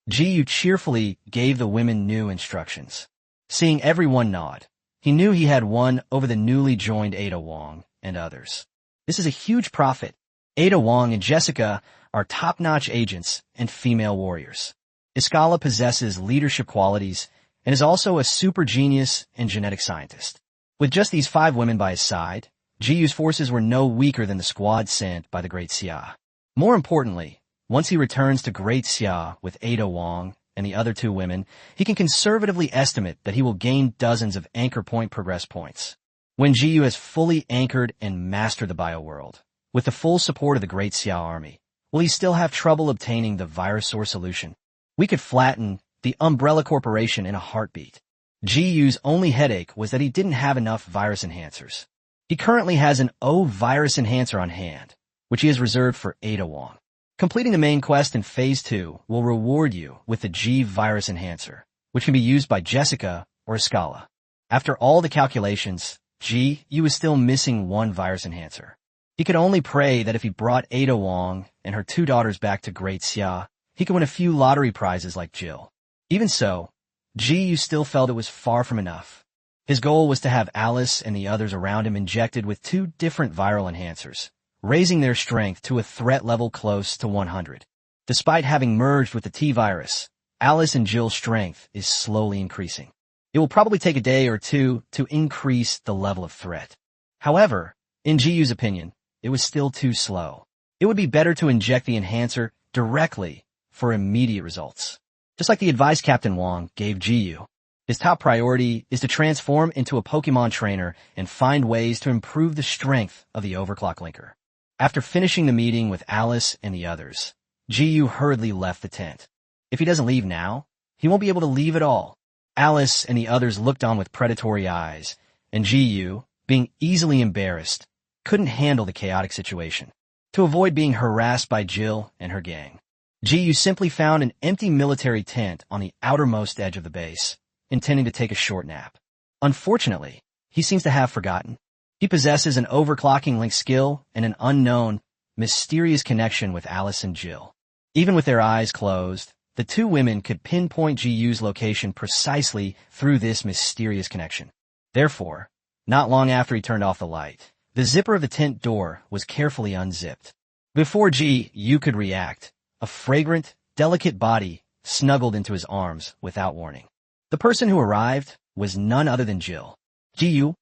S1: Ji Yu cheerfully gave the women new instructions. Seeing everyone nod, he knew he had won over the newly joined Ada Wong and others. This is a huge profit. Ada Wong and Jessica are top-notch agents and female warriors. Iskala possesses leadership qualities and is also a super genius and genetic scientist. With just these 5 women by his side, Ji Yu's forces were no weaker than the squad sent by the Great Xia. More importantly, once he returns to Great Xia with Ada Wong and the other 2 women, he can conservatively estimate that he will gain dozens of anchor point progress points. When Ji Yu has fully anchored and mastered the bioworld, with the full support of the Great Xia army, will he still have trouble obtaining the Virusaur solution? We could flatten the Umbrella Corporation in a heartbeat. Ji Yu's only headache was that he didn't have enough virus enhancers. He currently has an O virus enhancer on hand, which he has reserved for Ada Wong. Completing the main quest in Phase 2 will reward you with the G virus enhancer, which can be used by Jessica or Iskala. After all the calculations, Ji Yu was still missing 1 virus enhancer. He could only pray that if he brought Ada Wong and her 2 daughters back to Great Xia, he could win a few lottery prizes like Jill. Even so, Ji Yu still felt it was far from enough. His goal was to have Alice and the others around him injected with 2 different viral enhancers, raising their strength to a threat level close to 100. Despite having merged with the T-virus, Alice and Jill's strength is slowly increasing. It will probably take a day or 2 to increase the level of threat. However, in Ji Yu's opinion, it was still too slow. It would be better to inject the enhancer directly for immediate results. Just like the advice Captain Wong gave Ji Yu, his top priority is to transform into a Pokemon trainer and find ways to improve the strength of the Overclock Linker. After finishing the meeting with Alice and the others, Ji Yu hurriedly left the tent. If he doesn't leave now, he won't be able to leave at all. Alice and the others looked on with predatory eyes, and Ji Yu, being easily embarrassed, couldn't handle the chaotic situation. To avoid being harassed by Jill and her gang, Ji Yu simply found an empty military tent on the outermost edge of the base, intending to take a short nap. Unfortunately, he seems to have forgotten. He possesses an overclocking link skill and an unknown, mysterious connection with Alice and Jill. Even with their eyes closed, the 2 women could pinpoint Ji Yu's location precisely through this mysterious connection. Therefore, not long after he turned off the light, the zipper of the tent door was carefully unzipped. Before Ji Yu could react, a fragrant, delicate body snuggled into his arms without warning. The person who arrived was none other than Jill. Ji Yu,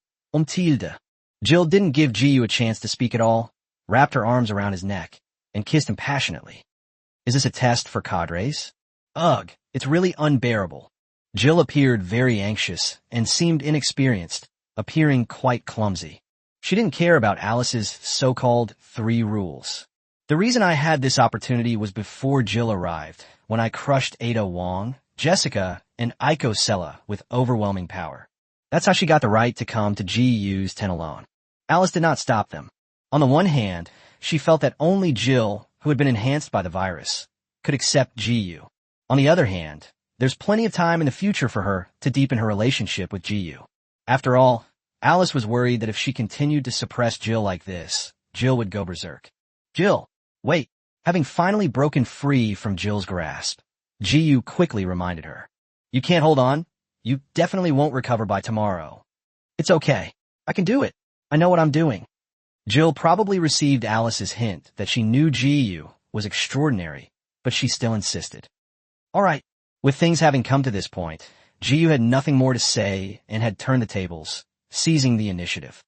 S1: Tilde. Jill didn't give Ji Yu a chance to speak at all, wrapped her arms around his neck, and kissed him passionately. Is this a test for cadres? Ugh, it's really unbearable. Jill appeared very anxious and seemed inexperienced, appearing quite clumsy. She didn't care about Alice's so-called 3 rules. The reason I had this opportunity was before Jill arrived, when I crushed Ada Wong, Jessica, and Aiko Sella with overwhelming power. That's how she got the right to come to Ji Yu's tent alone. Alice did not stop them. On the one hand, she felt that only Jill, who had been enhanced by the virus, could accept Ji Yu. On the other hand, there's plenty of time in the future for her to deepen her relationship with Ji Yu. After all, Alice was worried that if she continued to suppress Jill like this, Jill would go berserk. Jill, wait. Having finally broken free from Jill's grasp, Ji Yu quickly reminded her. You can't hold on. You definitely won't recover by tomorrow. It's okay. I can do it. I know what I'm doing. Jill probably received Alice's hint that she knew Ji Yu was extraordinary, but she still insisted. All right. With things having come to this point, Jiyu had nothing more to say and had turned the tables, seizing the initiative.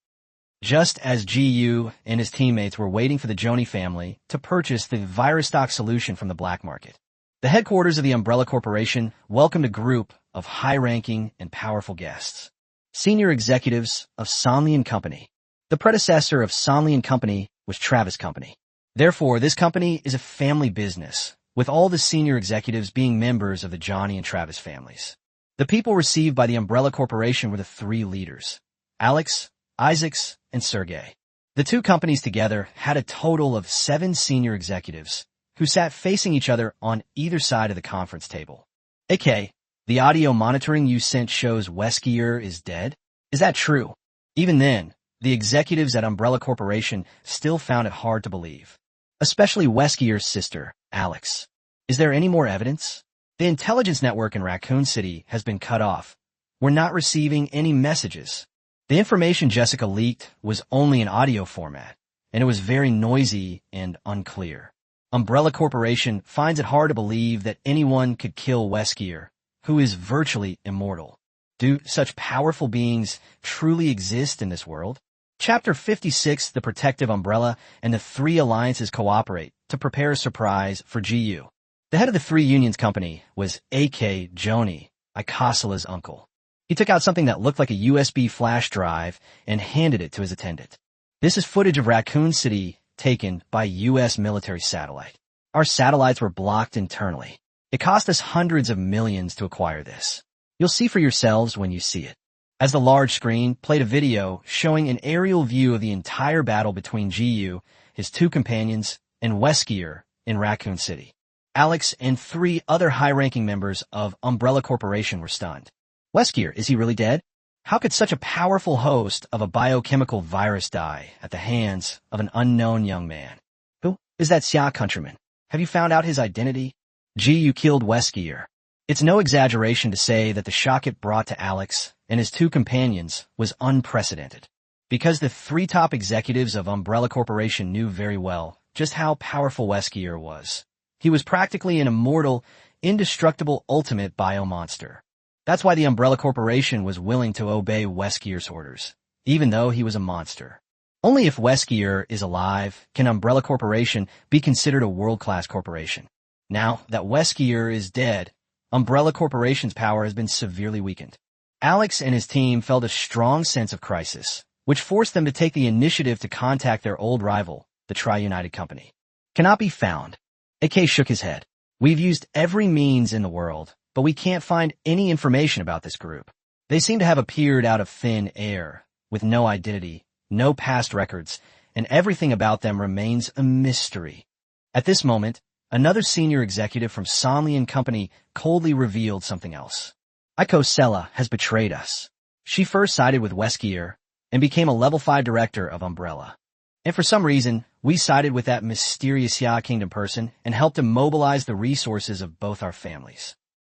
S1: Just as Jiyu and his teammates were waiting for the Joni family to purchase the virus stock solution from the black market, the headquarters of the Umbrella Corporation welcomed a group of high-ranking and powerful guests. Senior executives of Sonley & Company. The predecessor of Sonley & Company was Travis Company. Therefore, this company is a family business, with all the senior executives being members of the Johnny and Travis families. The people received by the Umbrella Corporation were the three leaders, Alex, Isaacs, and Sergey. The two companies together had a total of 7 senior executives, who sat facing each other on either side of the conference table. AK, the audio monitoring you sent shows Weskier is dead? Is that true? Even then, the executives at Umbrella Corporation still found it hard to believe. Especially Weskier's sister, Alex. Is there any more evidence? The intelligence network in Raccoon City has been cut off. We're not receiving any messages. The information Jessica leaked was only in audio format, and it was very noisy and unclear. Umbrella Corporation finds it hard to believe that anyone could kill Weskier, who is virtually immortal. Do such powerful beings truly exist in this world? Chapter 56, The Protective Umbrella, and the 3 alliances cooperate to prepare a surprise for GU. The head of the 3 unions company was A.K. Joni, Icosala's uncle. He took out something that looked like a USB flash drive and handed it to his attendant. This is footage of Raccoon City taken by U.S. military satellite. Our satellites were blocked internally. It cost us hundreds of millions to acquire this. You'll see for yourselves when you see it. As the large screen played a video showing an aerial view of the entire battle between GU, his 2 companions, and Weskier in Raccoon City. Alex and 3 other high-ranking members of Umbrella Corporation were stunned. Weskier, is he really dead? How could such a powerful host of a biochemical virus die at the hands of an unknown young man? Who is that Xia countryman? Have you found out his identity? GU killed Weskier. It's no exaggeration to say that the shock it brought to Alex and his 2 companions was unprecedented. Because the 3 top executives of Umbrella Corporation knew very well just how powerful Weskier was. He was practically an immortal, indestructible ultimate biomonster. That's why the Umbrella Corporation was willing to obey Weskier's orders, even though he was a monster. Only if Weskier is alive can Umbrella Corporation be considered a world-class corporation. Now that Weskier is dead, Umbrella Corporation's power has been severely weakened. Alex and his team felt a strong sense of crisis, which forced them to take the initiative to contact their old rival, the Tri-United Company. Cannot be found. AK shook his head. We've used every means in the world, but we can't find any information about this group. They seem to have appeared out of thin air, with no identity, no past records, and everything about them remains a mystery. At this moment, another senior executive from Sonley & Company coldly revealed something else. Icosala has betrayed us. She first sided with Weskier and became a level 5 director of Umbrella. And for some reason, we sided with that mysterious Ya Kingdom person and helped to mobilize the resources of both our families.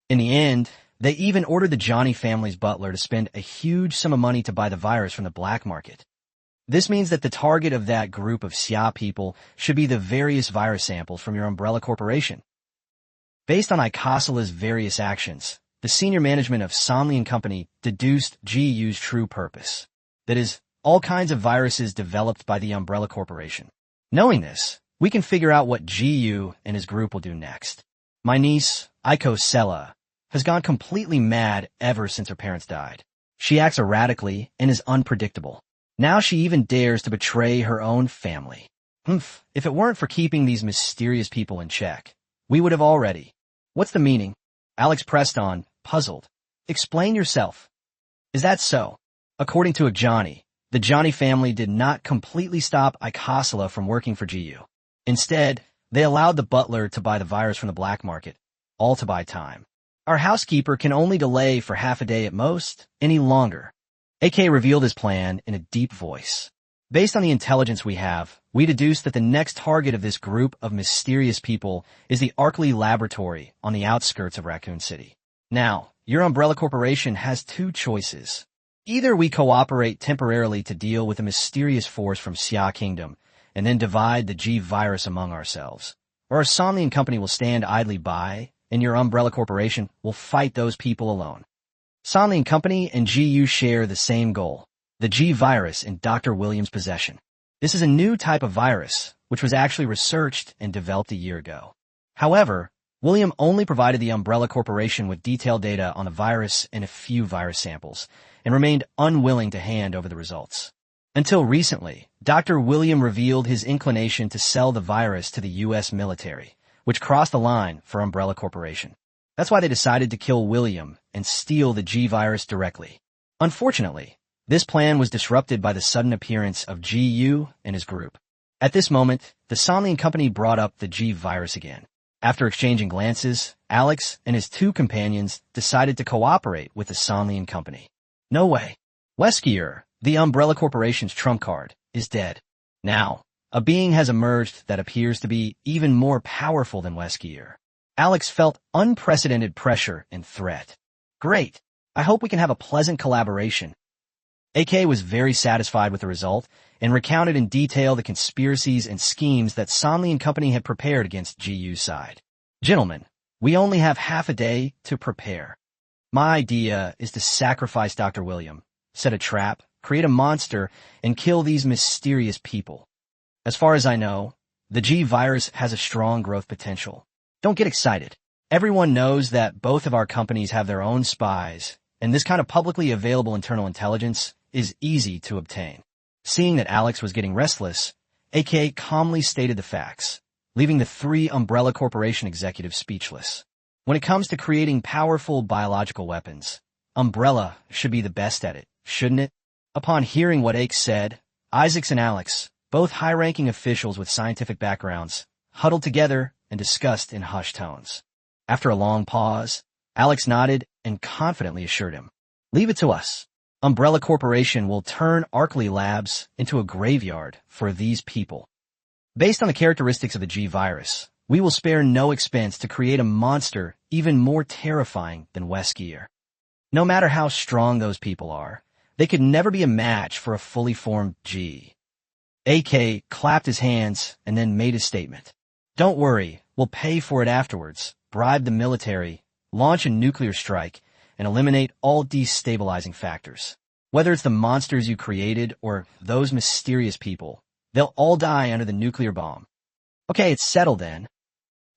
S1: In the end, they even ordered the Johnny family's butler to spend a huge sum of money to buy the virus from the black market. This means that the target of that group of Xia people should be the various virus samples from your Umbrella Corporation. Based on Icosala's various actions, the senior management of Sonley & Company deduced GU's true purpose. That is, all kinds of viruses developed by the Umbrella Corporation. Knowing this, we can figure out what GU and his group will do next. My niece, Icosala, has gone completely mad ever since her parents died. She acts erratically and is unpredictable. Now she even dares to betray her own family. If it weren't for keeping these mysterious people in check, we would have already. What's the meaning? Alex pressed on, puzzled. Explain yourself. Is that so? According to Johnny, the Johnny family did not completely stop Icosala from working for GU. Instead, they allowed the butler to buy the virus from the black market, all to buy time. Our housekeeper can only delay for half a day at most, any longer. AK revealed his plan in a deep voice. Based on the intelligence we have, we deduce that the next target of this group of mysterious people is the Arkley Laboratory on the outskirts of Raccoon City. Now, your Umbrella Corporation has 2 choices. Either we cooperate temporarily to deal with a mysterious force from Xia Kingdom and then divide the G virus among ourselves, or our Somnian company will stand idly by, and your umbrella corporation will fight those people alone. Somnian company and GU share the same goal, the G virus in Dr. Williams' possession. This is a new type of virus, which was actually researched and developed a year ago. However, William only provided the Umbrella Corporation with detailed data on the virus and a few virus samples, and remained unwilling to hand over the results. Until recently, Dr. William revealed his inclination to sell the virus to the U.S. military, which crossed the line for Umbrella Corporation. That's why they decided to kill William and steal the G virus directly. Unfortunately, this plan was disrupted by the sudden appearance of GU and his group. At this moment, the Somnian company brought up the G virus again. After exchanging glances, Alex and his two companions decided to cooperate with the Somnian company. No way. Weskier, the Umbrella Corporation's trump card, is dead. Now, a being has emerged that appears to be even more powerful than Weskier. Alex felt unprecedented pressure and threat. Great. I hope we can have a pleasant collaboration. AK was very satisfied with the result and recounted in detail the conspiracies and schemes that Somnian company had prepared against GU's side. Gentlemen, we only have half a day to prepare. My idea is to sacrifice Dr. William, set a trap, create a monster, and kill these mysterious people. As far as I know, the G virus has a strong growth potential. Don't get excited. Everyone knows that both of our companies have their own spies, and this kind of publicly available internal intelligence is easy to obtain. Seeing that Alex was getting restless, AK calmly stated the facts, leaving the three Umbrella Corporation executives speechless. When it comes to creating powerful biological weapons, Umbrella should be the best at it, shouldn't it? Upon hearing what Ake said, Isaacs and Alex, both high-ranking officials with scientific backgrounds, huddled together and discussed in hushed tones. After a long pause, Alex nodded and confidently assured him, "Leave it to us. Umbrella Corporation will turn Arkley Labs into a graveyard for these people. Based on the characteristics of the G virus, we will spare no expense to create a monster even more terrifying than Weskier. No matter how strong those people are, they could never be a match for a fully formed G." AK clapped his hands and then made his statement. "Don't worry, we'll pay for it afterwards, bribe the military, launch a nuclear strike, and eliminate all destabilizing factors. Whether it's the monsters you created or those mysterious people, they'll all die under the nuclear bomb." Okay, it's settled then.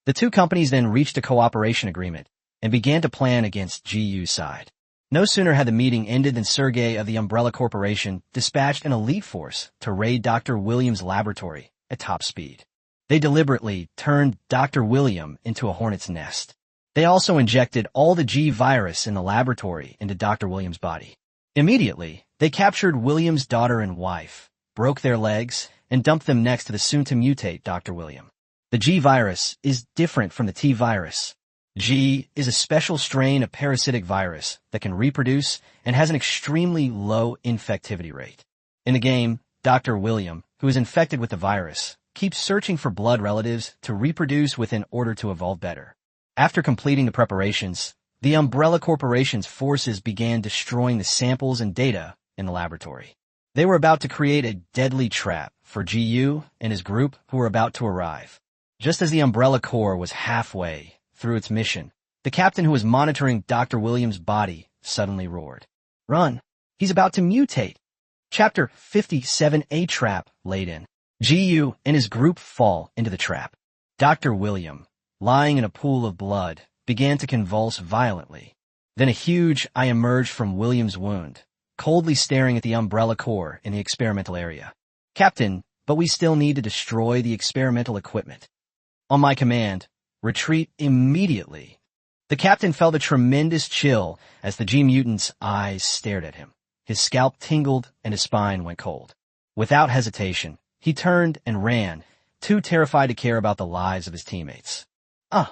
S1: The two companies then reached a cooperation agreement and began to plan against GU's side. No sooner had the meeting ended than Sergey of the Umbrella Corporation dispatched an elite force to raid Dr. William's laboratory at top speed. They deliberately turned Dr. William into a hornet's nest. They also injected all the G virus in the laboratory into Dr. William's body. Immediately, they captured William's daughter and wife, broke their legs, and dumped them next to the soon-to-mutate Dr. William. The G virus is different from the T virus. G is a special strain of parasitic virus that can reproduce and has an extremely low infectivity rate. In the game, Dr. William, who is infected with the virus, keeps searching for blood relatives to reproduce with in order to evolve better. After completing the preparations, the Umbrella Corporation's forces began destroying the samples and data in the laboratory. They were about to create a deadly trap for GU and his group who were about to arrive. Just as the Umbrella Corps was halfway through its mission, the captain who was monitoring Dr. Williams' body suddenly roared, "Run! He's about to mutate!" Chapter 57, A Trap Laid In. GU and his group fall into the trap. Dr. William, lying in a pool of blood, began to convulse violently. Then a huge eye emerged from William's wound, coldly staring at the Umbrella Corps in the experimental area. "Captain, but we still need to destroy the experimental equipment." "On my command, retreat immediately." The captain felt a tremendous chill as the G-mutant's eyes stared at him. His scalp tingled and his spine went cold. Without hesitation, he turned and ran, too terrified to care about the lives of his teammates. "Ah!"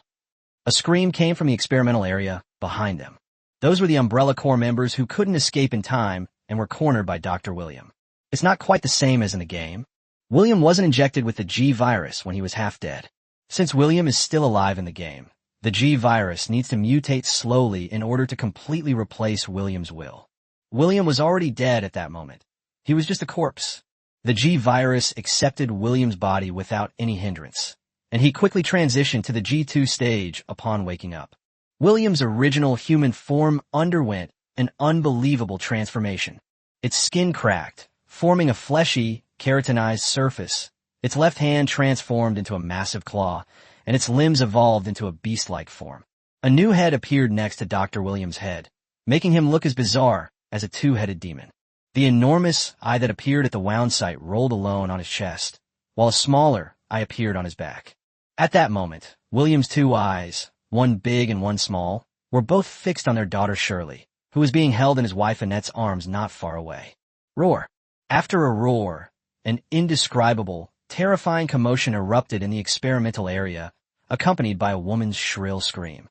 S1: A scream came from the experimental area behind them. Those were the Umbrella Corps members who couldn't escape in time and were cornered by Dr. William. It's not quite the same as in the game. William wasn't injected with the G virus when he was half dead. Since William is still alive in the game, the G virus needs to mutate slowly in order to completely replace William's will. William was already dead at that moment. He was just a corpse. The G virus accepted William's body without any hindrance, and he quickly transitioned to the G2 stage upon waking up. William's original human form underwent an unbelievable transformation. Its skin cracked, forming a fleshy, keratinized surface. Its left hand transformed into a massive claw, and its limbs evolved into a beast-like form. A new head appeared next to Dr. William's head, making him look as bizarre as a two-headed demon. The enormous eye that appeared at the wound site rolled alone on his chest, while a smaller eye appeared on his back. At that moment, William's two eyes, one big and one small, were both fixed on their daughter Shirley, who was being held in his wife Annette's arms not far away. Roar. After a roar, an indescribable, terrifying commotion erupted in the experimental area, accompanied by a woman's shrill scream.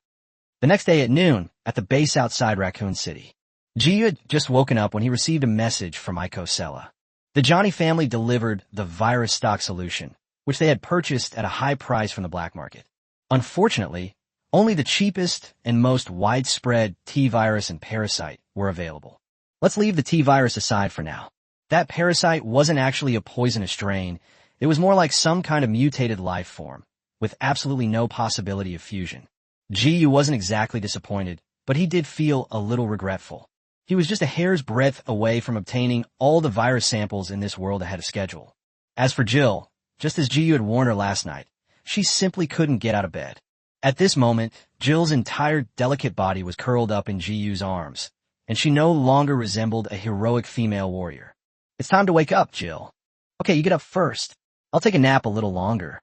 S1: The next day at noon, at the base outside Raccoon City, Ji had just woken up when he received a message from icosella. The Johnny family delivered the virus stock solution, which they had purchased at a high price from the black market. Unfortunately, only the cheapest and most widespread T-virus and parasite were available. Let's leave the T-virus aside for now. That parasite wasn't actually a poisonous strain. It was more like some kind of mutated life form, with absolutely no possibility of fusion. Ji wasn't exactly disappointed, but he did feel a little regretful. He was just a hair's breadth away from obtaining all the virus samples in this world ahead of schedule. As for Jill, just as Ji had warned her last night, she simply couldn't get out of bed. At this moment, Jill's entire delicate body was curled up in Ji's arms, and she no longer resembled a heroic female warrior. It's time to wake up, Jill. Okay, you get up first. I'll take a nap a little longer.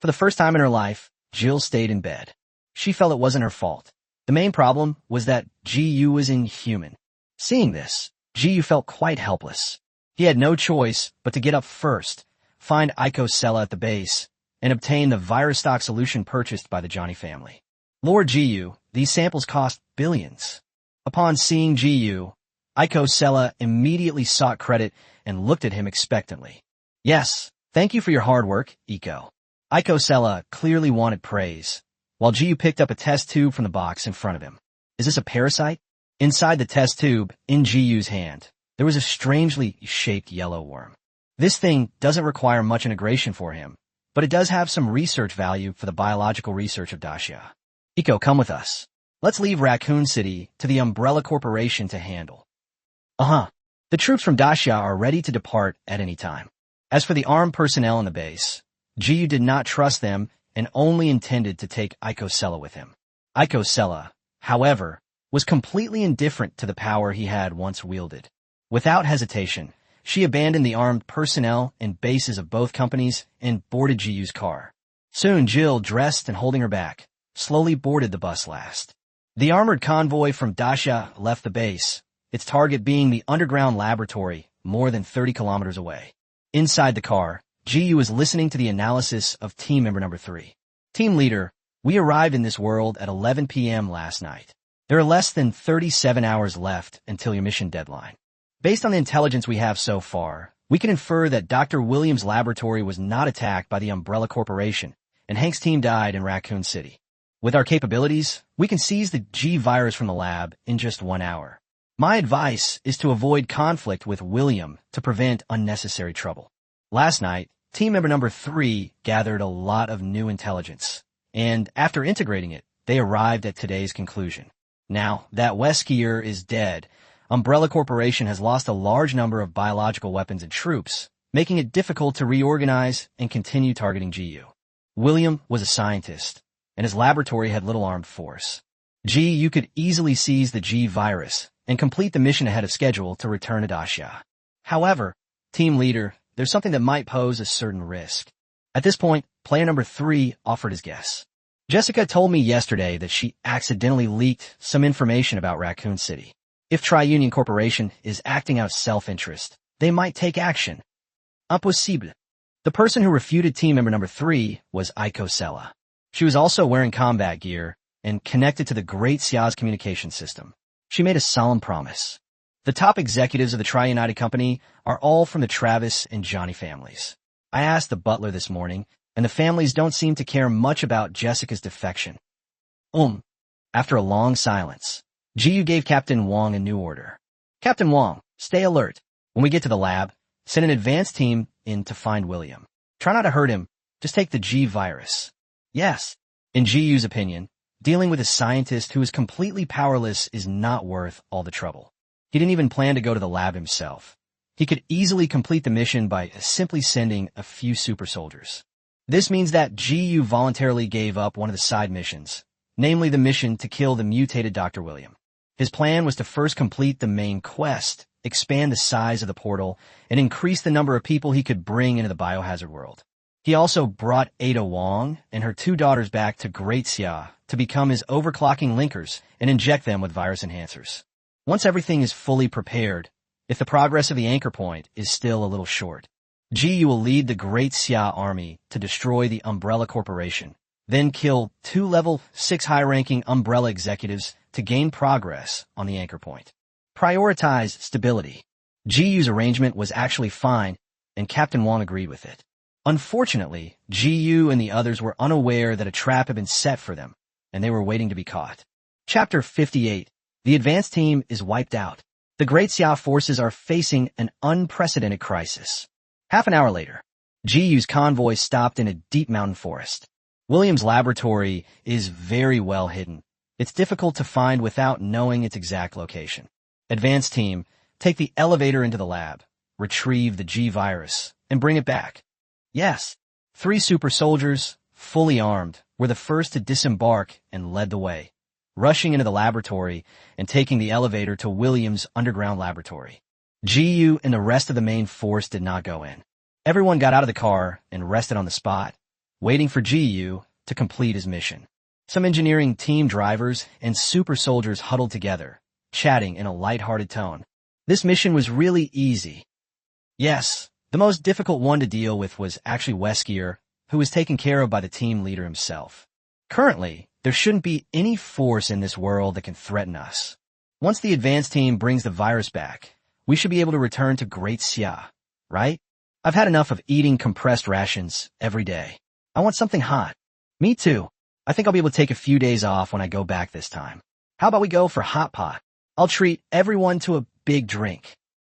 S1: For the first time in her life, Jill stayed in bed. She felt it wasn't her fault. The main problem was that Ji was inhuman. Seeing this, Ji felt quite helpless. He had no choice but to get up first, find icosella at the base, and obtain the virus stock solution purchased by the Johnny family. Lord Jiu, these samples cost billions. Upon seeing Jiu, icosella immediately sought credit and looked at him expectantly. Yes, thank you for your hard work, Eco. Icosella clearly wanted praise, while Jiu picked up a test tube from the box in front of him. Is this a parasite? Inside the test tube, in Jiu's hand, there was a strangely shaped yellow worm. This thing doesn't require much integration for him, but it does have some research value for the biological research of Dacia. Eco, come with us. Let's leave Raccoon City to the Umbrella Corporation to handle. The troops from Dacia are ready to depart at any time. As for the armed personnel on the base, Jiu did not trust them and only intended to take icosella with him. Icosella, however, was completely indifferent to the power he had once wielded. Without hesitation, she abandoned the armed personnel and bases of both companies and boarded Jiu's car. Soon Jill, dressed and holding her back, slowly boarded the bus last. The armored convoy from Dacia left the base, its target being the underground laboratory more than 30 kilometers away. Inside the car, Jiu was listening to the analysis of team member number 3. Team leader, we arrived in this world at 11 p.m. last night. There are less than 37 hours left until your mission deadline. Based on the intelligence we have so far, we can infer that Dr. Williams' laboratory was not attacked by the Umbrella Corporation, and Hank's team died in Raccoon City. With our capabilities, we can seize the G virus from the lab in just 1 hour. My advice is to avoid conflict with William to prevent unnecessary trouble. Last night, team member number 3 gathered a lot of new intelligence, and after integrating it, they arrived at today's conclusion. Now that Weskier is dead, Umbrella Corporation has lost a large number of biological weapons and troops, making it difficult to reorganize and continue targeting GU. William was a scientist, and his laboratory had little armed force. GU could easily seize the G virus and complete the mission ahead of schedule to return to Dacia. However, team leader, there's something that might pose a certain risk. At this point, player number 3 offered his guess. Jessica told me yesterday that she accidentally leaked some information about Raccoon City. If Tri-Union Corporation is acting out of self-interest, they might take action. Impossible. The person who refuted team member number 3 was icosella. She was also wearing combat gear and connected to the Great Xia's communication system. She made a solemn promise. The top executives of the Tri-United Company are all from the Travis and Johnny families. I asked the butler this morning, and the families don't seem to care much about Jessica's defection. After a long silence, Jiu gave Captain Wong a new order. Captain Wong, stay alert. When we get to the lab, send an advance team in to find William. Try not to hurt him, just take the G virus. Yes. In Jiyu's opinion, dealing with a scientist who is completely powerless is not worth all the trouble. He didn't even plan to go to the lab himself. He could easily complete the mission by simply sending a few super soldiers. This means that Jiyu voluntarily gave up one of the side missions, namely the mission to kill the mutated Dr. William. His plan was to first complete the main quest, expand the size of the portal, and increase the number of people he could bring into the biohazard world. He also brought Ada Wong and her 2 daughters back to Great Xia to become his overclocking linkers and inject them with virus enhancers. Once everything is fully prepared, if the progress of the anchor point is still a little short, Jiyu will lead the Great Xia army to destroy the Umbrella Corporation, then kill 2 level 6 high-ranking Umbrella executives to gain progress on the anchor point. Prioritize stability. Jiyu's arrangement was actually fine, and Captain Wong agreed with it. Unfortunately, Jiyu and the others were unaware that a trap had been set for them, and they were waiting to be caught. Chapter 58. The advanced team is wiped out. The Great Xia forces are facing an unprecedented crisis. Half an hour later, Jiyu's convoy stopped in a deep mountain forest. William's laboratory is very well hidden. It's difficult to find without knowing its exact location. Advanced team, take the elevator into the lab, retrieve the G-virus, and bring it back. Yes. 3 super soldiers, fully armed, were the first to disembark and led the way, rushing into the laboratory and taking the elevator to William's underground laboratory. Jiyu and the rest of the main force did not go in. Everyone got out of the car and rested on the spot, waiting for Jiyu to complete his mission. Some engineering team drivers and super soldiers huddled together, chatting in a light-hearted tone. This mission was really easy. Yes, the most difficult one to deal with was actually Weskier, who was taken care of by the team leader himself. Currently, there shouldn't be any force in this world that can threaten us. Once the advanced team brings the virus back, we should be able to return to Great Xia, right? I've had enough of eating compressed rations every day. I want something hot. Me too. I think I'll be able to take a few days off when I go back this time. How about we go for hot pot? I'll treat everyone to a big drink.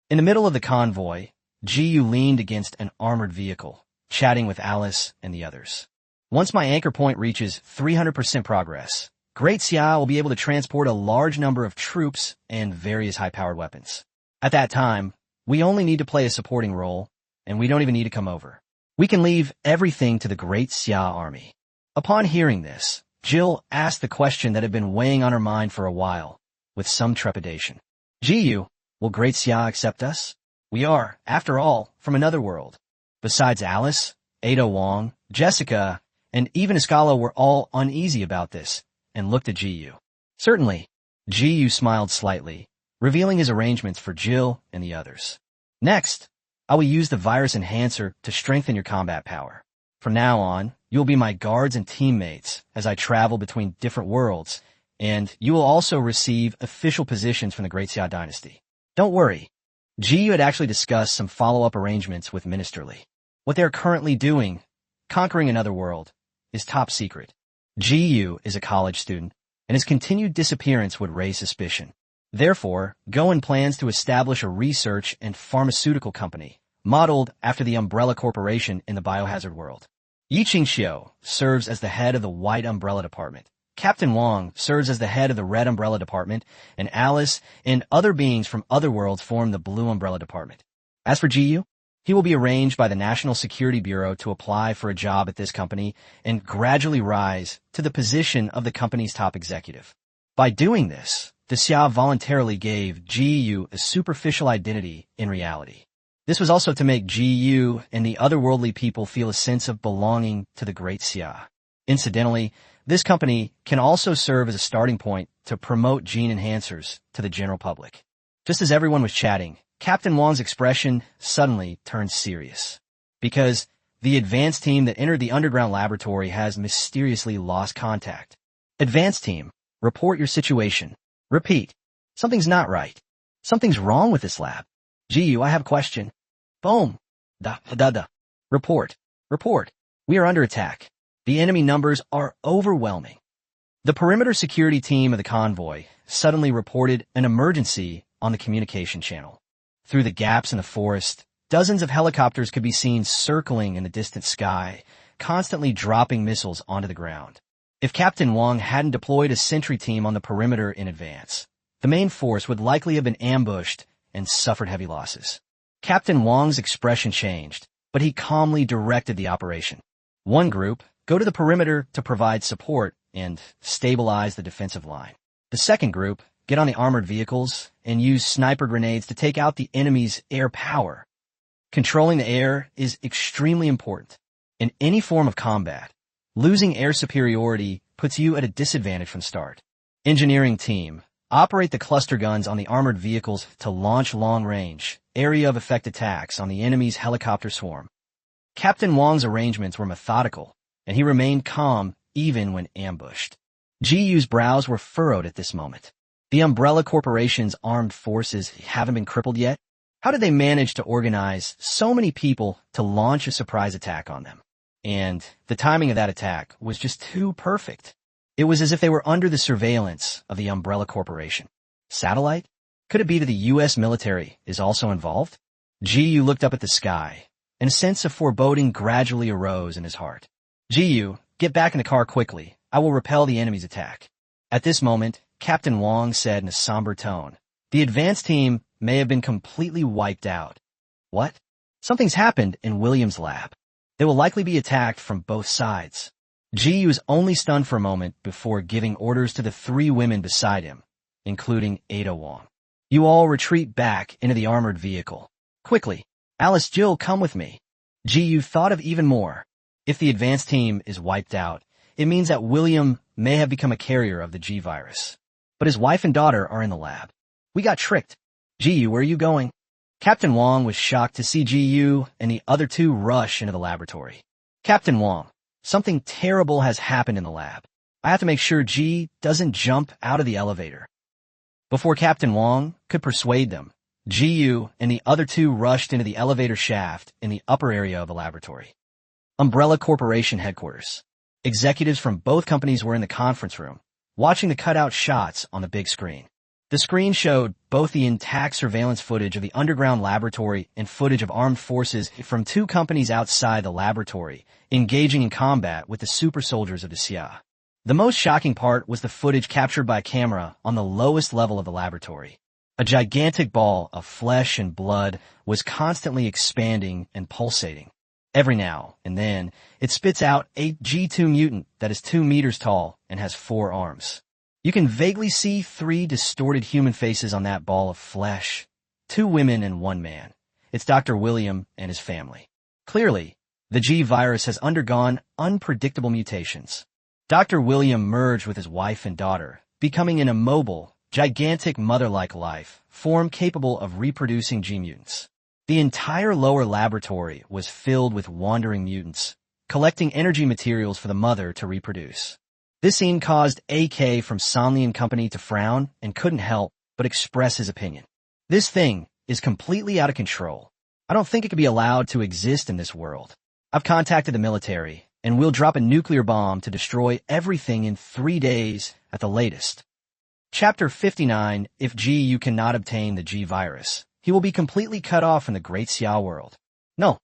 S1: In the middle of the convoy, Jiyu leaned against an armored vehicle, chatting with Alice and the others. Once my anchor point reaches 300% progress, Great Xia will be able to transport a large number of troops and various high-powered weapons. At that time, we only need to play a supporting role, and we don't even need to come over. We can leave everything to the Great Xia army. Upon hearing this, Jill asked the question that had been weighing on her mind for a while, with some trepidation. Jiyu, will Great Xia accept us? We are, after all, from another world. Besides Alice, Ada Wong, Jessica, and even Iskala were all uneasy about this, and looked at Jiyu. Certainly. Jiyu smiled slightly, revealing his arrangements for Jill and the others. Next, I will use the virus enhancer to strengthen your combat power. From now on, you will be my guards and teammates as I travel between different worlds, and you will also receive official positions from the Great Xia dynasty. Don't worry. Jiyu had actually discussed some follow-up arrangements with Ministerly. What they are currently doing, conquering another world, is top secret. Jiyu is a college student, and his continued disappearance would raise suspicion. Therefore, Goen plans to establish a research and pharmaceutical company, modeled after the Umbrella Corporation in the biohazard world. Yi Qingxiu serves as the head of the White Umbrella Department. Captain Wong serves as the head of the Red Umbrella Department, and Alice and other beings from other worlds form the Blue Umbrella Department. As for Jiyu, he will be arranged by the National Security Bureau to apply for a job at this company and gradually rise to the position of the company's top executive. By doing this, the Xia voluntarily gave Jiyu a superficial identity in reality. This was also to make Jiyu and the otherworldly people feel a sense of belonging to the Great Xia. Incidentally, this company can also serve as a starting point to promote gene enhancers to the general public. Just as everyone was chatting, Captain Wong's expression suddenly turned serious, because the advanced team that entered the underground laboratory has mysteriously lost contact. Advanced team, report your situation. Repeat. Something's not right. Something's wrong with this lab. Jiyu, I have a question. Boom. Da. Report. We are under attack. The enemy numbers are overwhelming. The perimeter security team of the convoy suddenly reported an emergency on the communication channel. Through the gaps in the forest, dozens of helicopters could be seen circling in the distant sky, constantly dropping missiles onto the ground. If Captain Wang hadn't deployed a sentry team on the perimeter in advance, the main force would likely have been ambushed and suffered heavy losses. Captain Wang's expression changed, but he calmly directed the operation. One group, go to the perimeter to provide support and stabilize the defensive line. The second group, get on the armored vehicles and use sniper grenades to take out the enemy's air power. Controlling the air is extremely important. In any form of combat, losing air superiority puts you at a disadvantage from start. Engineering team, operate the cluster guns on the armored vehicles to launch long-range, area-of-effect attacks on the enemy's helicopter swarm. Captain Wang's arrangements were methodical, and he remained calm even when ambushed. GU's brows were furrowed at this moment. The Umbrella Corporation's armed forces haven't been crippled yet? How did they manage to organize so many people to launch a surprise attack on them? And the timing of that attack was just too perfect. It was as if they were under the surveillance of the Umbrella Corporation. Satellite? Could it be that the U.S. military is also involved? GU looked up at the sky, and a sense of foreboding gradually arose in his heart. GU, get back in the car quickly. I will repel the enemy's attack. At this moment, Captain Wang said in a somber tone, the advance team may have been completely wiped out. What? Something's happened in William's lab. They will likely be attacked from both sides. GU was only stunned for a moment before giving orders to the three women beside him, including Ada Wong. You all retreat back into the armored vehicle. Quickly. Alice, Jill, come with me. GU thought of even more. If the advance team is wiped out, it means that William may have become a carrier of the G virus. But his wife and daughter are in the lab. We got tricked. GU, where are you going? Captain Wang was shocked to see GU and the other two rush into the laboratory. Captain Wang, something terrible has happened in the lab. I have to make sure G doesn't jump out of the elevator. Before Captain Wang could persuade them, GU and the other two rushed into the elevator shaft in the upper area of the laboratory. Umbrella Corporation headquarters. Executives from both companies were in the conference room, watching the cutout shots on the big screen. The screen showed both the intact surveillance footage of the underground laboratory and footage of armed forces from two companies outside the laboratory, engaging in combat with the super soldiers of the Xia. The most shocking part was the footage captured by camera on the lowest level of the laboratory. A gigantic ball of flesh and blood was constantly expanding and pulsating. Every now and then, it spits out a G2 mutant that is 2 meters tall and has 4 arms. You can vaguely see 3 distorted human faces on that ball of flesh. 2 women and 1 man. It's Dr. William and his family. Clearly, the G virus has undergone unpredictable mutations. Dr. William merged with his wife and daughter, becoming an immobile, gigantic mother-like life, form capable of reproducing G mutants. The entire lower laboratory was filled with wandering mutants, collecting energy materials for the mother to reproduce. This scene caused AK from Somni and Company to frown and couldn't help but express his opinion. This thing is completely out of control. I don't think it could be allowed to exist in this world. I've contacted the military, and we'll drop a nuclear bomb to destroy everything in 3 days at the latest. Chapter 59, if GU cannot obtain the G virus, he will be completely cut off from the Great Xia world. No.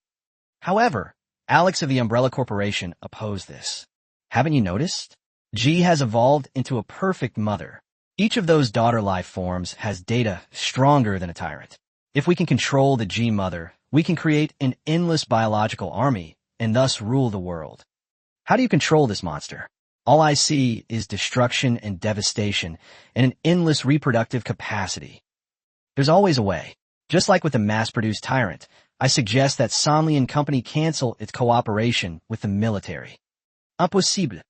S1: However, Alex of the Umbrella Corporation opposed this. Haven't you noticed? G has evolved into a perfect mother. Each of those daughter life forms has data stronger than a tyrant. If we can control the G mother, we can create an endless biological army and thus rule the world. How do you control this monster? All I see is destruction and devastation and an endless reproductive capacity. There's always a way. Just like with the mass-produced tyrant, I suggest that Somni and Company cancel its cooperation with the military. Impossible.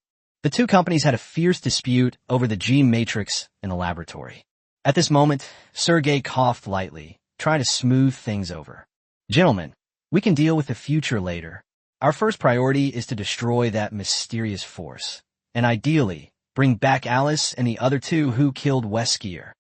S1: The two companies had a fierce dispute over the G matrix in the laboratory. At this moment, Sergei coughed lightly, trying to smooth things over. Gentlemen, we can deal with the future later. Our first priority is to destroy that mysterious force, and ideally, bring back Alice and the other two who killed Weskier.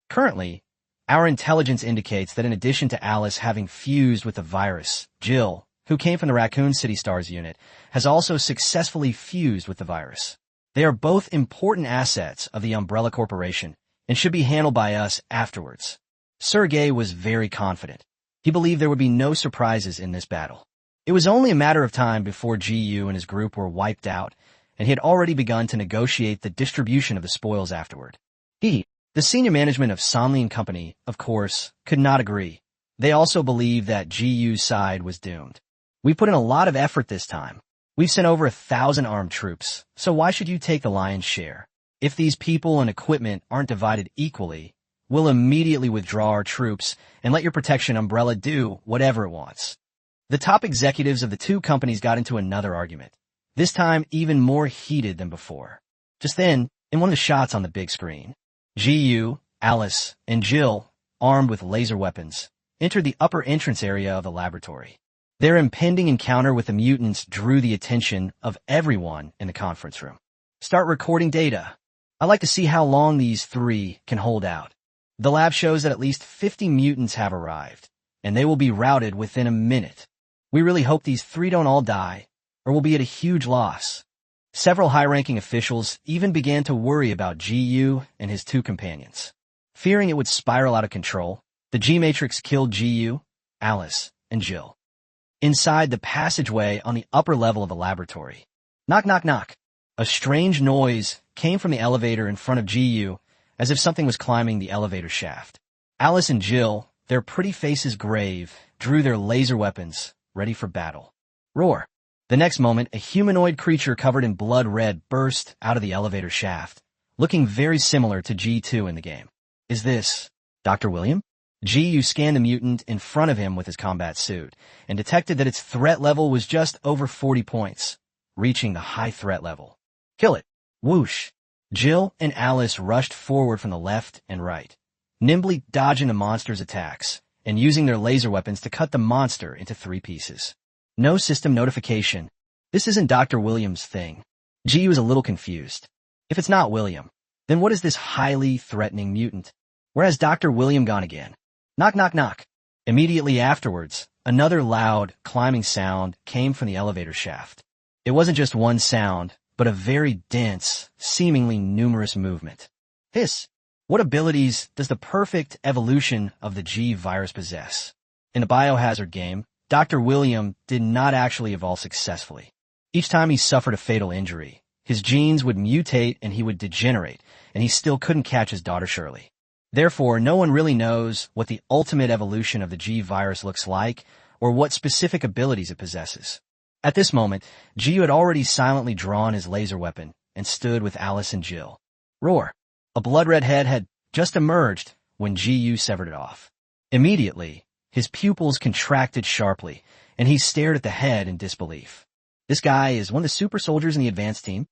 S1: Currently, our intelligence indicates that in addition to Alice having fused with the virus, Jill, who came from the Raccoon City Stars unit, has also successfully fused with the virus. They are both important assets of the Umbrella Corporation and should be handled by us afterwards. Sergei was very confident. He believed there would be no surprises in this battle. It was only a matter of time before GU and his group were wiped out, and he had already begun to negotiate the distribution of the spoils afterward. The senior management of Sonley and Company, of course, could not agree. They also believed that GU's side was doomed. We put in a lot of effort this time. We've sent over 1,000 armed troops, so why should you take the lion's share? If these people and equipment aren't divided equally, we'll immediately withdraw our troops and let your protection umbrella do whatever it wants. The top executives of the two companies got into another argument, this time even more heated than before. Just then, in one of the shots on the big screen, GU, Alice, and Jill, armed with laser weapons, entered the upper entrance area of the laboratory. Their impending encounter with the mutants drew the attention of everyone in the conference room. Start recording data. I'd like to see how long these three can hold out. The lab shows that at least 50 mutants have arrived, and they will be routed within a minute. We really hope these three don't all die, or we'll be at a huge loss. Several high-ranking officials even began to worry about GU and his two companions. Fearing it would spiral out of control, the G-Matrix killed GU, Alice, and Jill. Inside the passageway on the upper level of the laboratory. Knock, knock, knock. A strange noise came from the elevator in front of GU, as if something was climbing the elevator shaft. Alice and Jill, their pretty faces grave, drew their laser weapons, ready for battle. Roar. The next moment, a humanoid creature covered in blood red burst out of the elevator shaft, looking very similar to G2 in the game. Is this Dr. William? GU scanned the mutant in front of him with his combat suit, and detected that its threat level was just over 40 points, reaching the high threat level. Kill it. Whoosh. Jill and Alice rushed forward from the left and right, nimbly dodging the monster's attacks, and using their laser weapons to cut the monster into 3 pieces. No system notification. This isn't Dr. William's thing. GU is a little confused. If it's not William, then what is this highly threatening mutant? Where has Dr. William gone again? Knock, knock, knock. Immediately afterwards, another loud, climbing sound came from the elevator shaft. It wasn't just one sound, but a very dense, seemingly numerous movement. Hiss! What abilities does the perfect evolution of the G virus possess? In the Biohazard game, Dr. William did not actually evolve successfully. Each time he suffered a fatal injury, his genes would mutate and he would degenerate, and he still couldn't catch his daughter Shirley. Therefore, no one really knows what the ultimate evolution of the G virus looks like or what specific abilities it possesses. At this moment, GU had already silently drawn his laser weapon and stood with Alice and Jill. Roar! A blood-red head had just emerged when GU severed it off. Immediately, his pupils contracted sharply, and he stared at the head in disbelief. This guy is one of the super soldiers in the advanced team?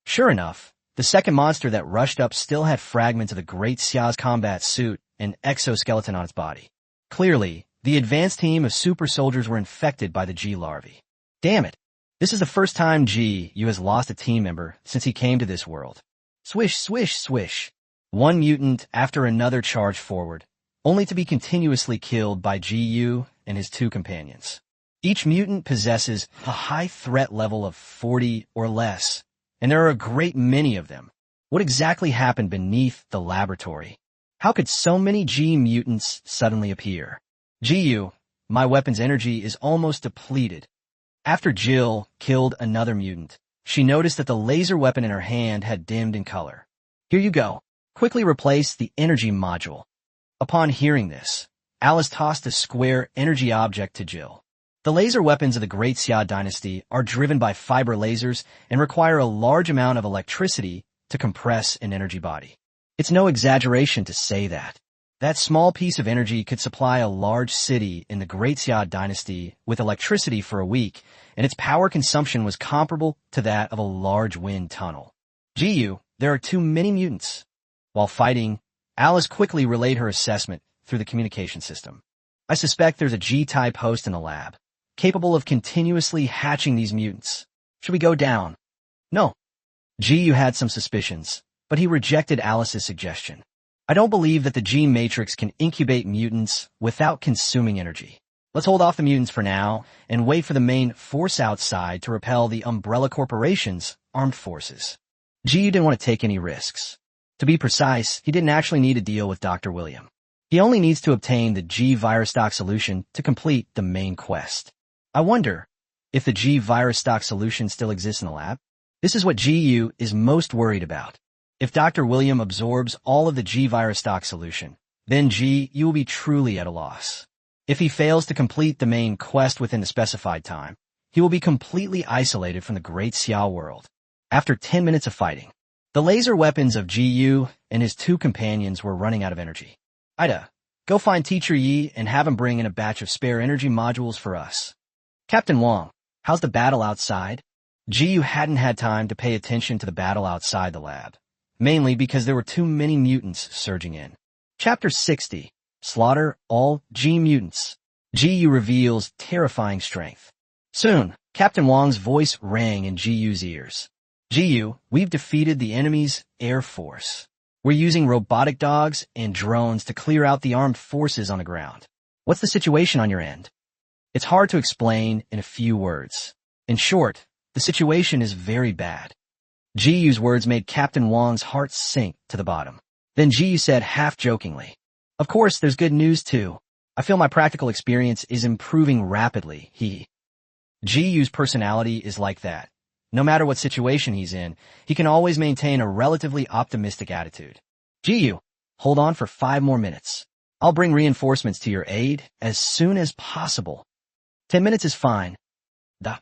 S1: Sure enough, the second monster that rushed up still had fragments of the Great Xia's combat suit and exoskeleton on its body. Clearly, the advanced team of super soldiers were infected by the G larvae. Damn it! This is the first time GU has lost a team member since he came to this world. Swish, swish, swish. One mutant after another charged forward, only to be continuously killed by GU and his two companions. Each mutant possesses a high threat level of 40 or less, and there are a great many of them. What exactly happened beneath the laboratory? How could so many G mutants suddenly appear? GU, my weapon's energy is almost depleted. After Jill killed another mutant, she noticed that the laser weapon in her hand had dimmed in color. Here you go. Quickly replace the energy module. Upon hearing this, Alice tossed a square energy object to Jill. The laser weapons of the Great Xia dynasty are driven by fiber lasers and require a large amount of electricity to compress an energy body. It's no exaggeration to say that. That small piece of energy could supply a large city in the Great Xia dynasty with electricity for a week, and its power consumption was comparable to that of a large wind tunnel. GU, there are too many mutants. While fighting, Alice quickly relayed her assessment through the communication system. I suspect there's a G-type host in the lab, capable of continuously hatching these mutants. Should we go down? No. GU had some suspicions, but he rejected Alice's suggestion. I don't believe that the G-Matrix can incubate mutants without consuming energy. Let's hold off the mutants for now and wait for the main force outside to repel the Umbrella Corporation's armed forces. GU didn't want to take any risks. To be precise, he didn't actually need to deal with Dr. William. He only needs to obtain the G-Virus Doc solution to complete the main quest. I wonder if the G virus stock solution still exists in the lab. This is what GU is most worried about. If Dr. William absorbs all of the G virus stock solution, then GU will be truly at a loss. If he fails to complete the main quest within the specified time, he will be completely isolated from the Great Xia world. After 10 minutes of fighting, the laser weapons of GU and his two companions were running out of energy. Ida, go find Teacher Yi and have him bring in a batch of spare energy modules for us. Captain Wang, how's the battle outside? GU hadn't had time to pay attention to the battle outside the lab, mainly because there were too many mutants surging in. Chapter 60. Slaughter all G mutants. GU reveals terrifying strength. Soon, Captain Wang's voice rang in GU's ears. GU, we've defeated the enemy's air force. We're using robotic dogs and drones to clear out the armed forces on the ground. What's the situation on your end? It's hard to explain in a few words. In short, the situation is very bad. GU's words made Captain Wang's heart sink to the bottom. Then GU said half-jokingly, "Of course, there's good news too. I feel my practical experience is improving rapidly, GU's personality is like that. No matter what situation he's in, he can always maintain a relatively optimistic attitude. GU, hold on for 5 more minutes. I'll bring reinforcements to your aid as soon as possible. 10 minutes is fine. Da.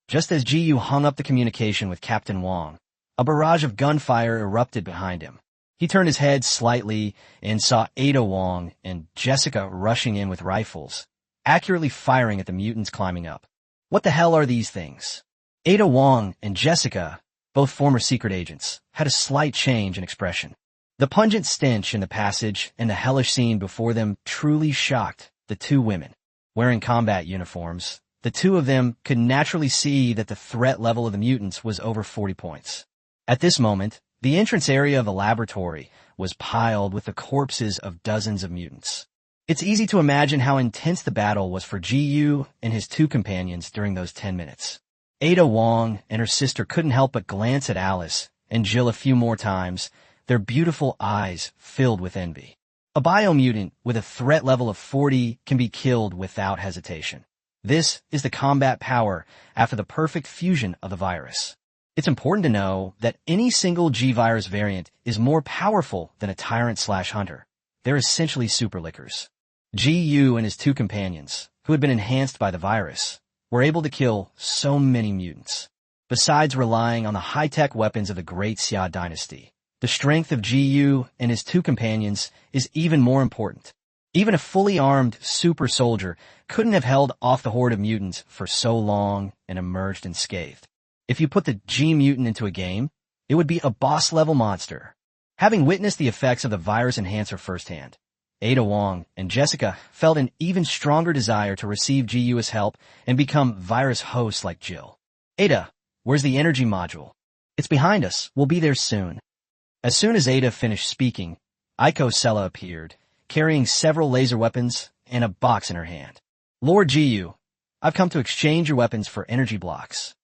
S1: Just as GU hung up the communication with Captain Wang, a barrage of gunfire erupted behind him. He turned his head slightly and saw Ada Wang and Jessica rushing in with rifles, accurately firing at the mutants climbing up. What the hell are these things? Ada Wang and Jessica, both former secret agents, had a slight change in expression. The pungent stench in the passage and the hellish scene before them truly shocked the two women. Wearing combat uniforms, the two of them could naturally see that the threat level of the mutants was over 40 points. At this moment, the entrance area of the laboratory was piled with the corpses of dozens of mutants. It's easy to imagine how intense the battle was for GU and his two companions during those 10 minutes. Ada Wang and her sister couldn't help but glance at Alice and Jill a few more times, their beautiful eyes filled with envy. A biomutant with a threat level of 40 can be killed without hesitation. This is the combat power after the perfect fusion of the virus. It's important to know that any single G-virus variant is more powerful than a tyrant/hunter. They're essentially super lickers. GU and his two companions, who had been enhanced by the virus, were able to kill so many mutants. Besides relying on the high-tech weapons of the Great Xia dynasty, the strength of GU and his two companions is even more important. Even a fully armed super soldier couldn't have held off the horde of mutants for so long and emerged unscathed. If you put the G-mutant into a game, it would be a boss-level monster. Having witnessed the effects of the virus enhancer firsthand, Ada Wang and Jessica felt an even stronger desire to receive GU as help and become virus hosts like Jill. Ada, where's the energy module? It's behind us. We'll be there soon. As soon as Ada finished speaking, Aiko Sella appeared, carrying several laser weapons and a box in her hand. Lord GU, I've come to exchange your weapons for energy blocks.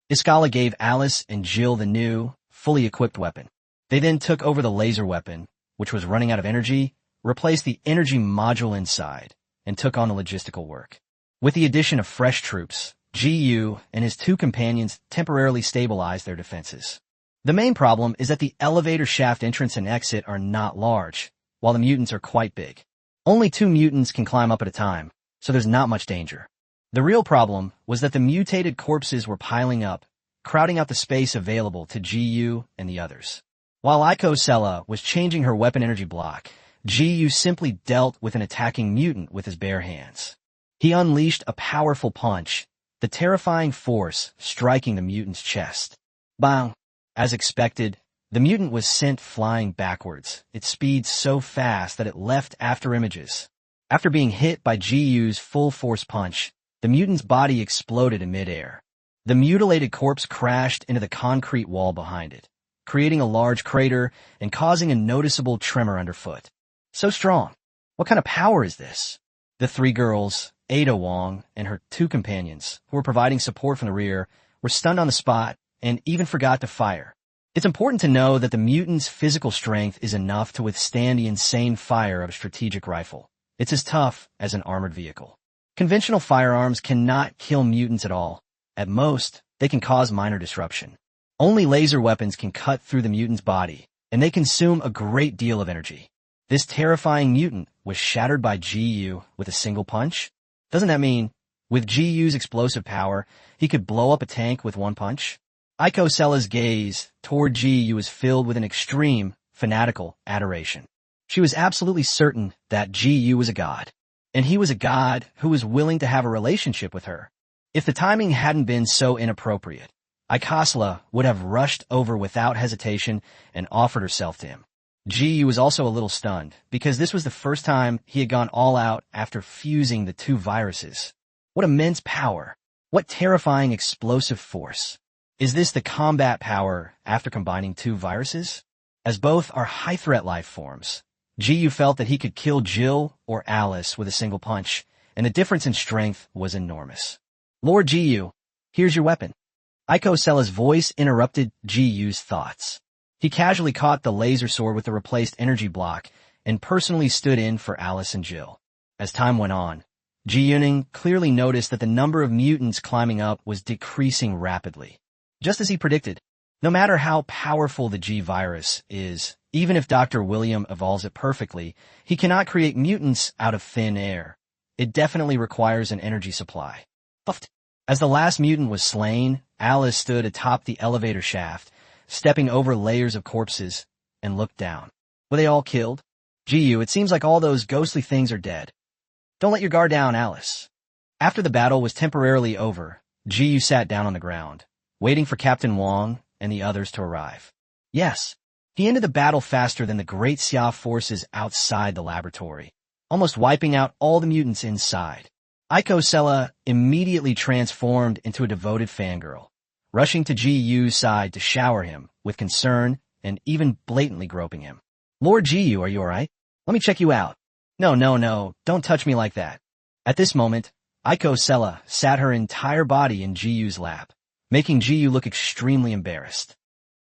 S1: Iskala gave Alice and Jill the new, fully equipped weapon. They then took over the laser weapon, which was running out of energy, replaced the energy module inside, and took on the logistical work. With the addition of fresh troops, GU and his two companions temporarily stabilized their defenses. The main problem is that the elevator shaft entrance and exit are not large, while the mutants are quite big. Only 2 mutants can climb up at a time, so there's not much danger. The real problem was that the mutated corpses were piling up, crowding out the space available to GU and the others. While Aiko Sella was changing her weapon energy block, GU simply dealt with an attacking mutant with his bare hands. He unleashed a powerful punch, the terrifying force striking the mutant's chest. Bang! As expected, the mutant was sent flying backwards, its speed so fast that it left after images. After being hit by GU's full-force punch, the mutant's body exploded in midair. The mutilated corpse crashed into the concrete wall behind it, creating a large crater and causing a noticeable tremor underfoot. So strong. What kind of power is this? The 3 girls, Ada Wang and her 2 companions, who were providing support from the rear, were stunned on the spot and even forgot to fire. It's important to know that the mutant's physical strength is enough to withstand the insane fire of a strategic rifle. It's as tough as an armored vehicle. Conventional firearms cannot kill mutants at all. At most, they can cause minor disruption. Only laser weapons can cut through the mutant's body, and they consume a great deal of energy. This terrifying mutant was shattered by GU with a single punch? Doesn't that mean, with GU's explosive power, he could blow up a tank with one punch? Aiko Sella's gaze toward GU was filled with an extreme, fanatical adoration. She was absolutely certain that GU was a god, and he was a god who was willing to have a relationship with her. If the timing hadn't been so inappropriate, Aikosela would have rushed over without hesitation and offered herself to him. GU was also a little stunned, because this was the first time he had gone all out after fusing the two viruses. What immense power! What terrifying explosive force! Is this the combat power after combining two viruses? As both are high-threat life forms, GU felt that he could kill Jill or Alice with a single punch, and the difference in strength was enormous. Lord GU, here's your weapon. Aikosela's voice interrupted GU's thoughts. He casually caught the laser sword with the replaced energy block and personally stood in for Alice and Jill. As time went on, Ji-Yuning clearly noticed that the number of mutants climbing up was decreasing rapidly. Just as he predicted, no matter how powerful the G-virus is, even if Dr. William evolves it perfectly, he cannot create mutants out of thin air. It definitely requires an energy supply. As the last mutant was slain, Alice stood atop the elevator shaft, stepping over layers of corpses, and looked down. Were they all killed? GU, it seems like all those ghostly things are dead. Don't let your guard down, Alice. After the battle was temporarily over, GU sat down on the ground, waiting for Captain Wong and the others to arrive. Yes, he ended the battle faster than the Great Xia forces outside the laboratory, almost wiping out all the mutants inside. Aikosela immediately transformed into a devoted fangirl, rushing to GU's side to shower him with concern and even blatantly groping him. Lord GU, are you alright? Let me check you out. No, don't touch me like that. At this moment, Aikosela sat her entire body in GU's lap, making GU look extremely embarrassed.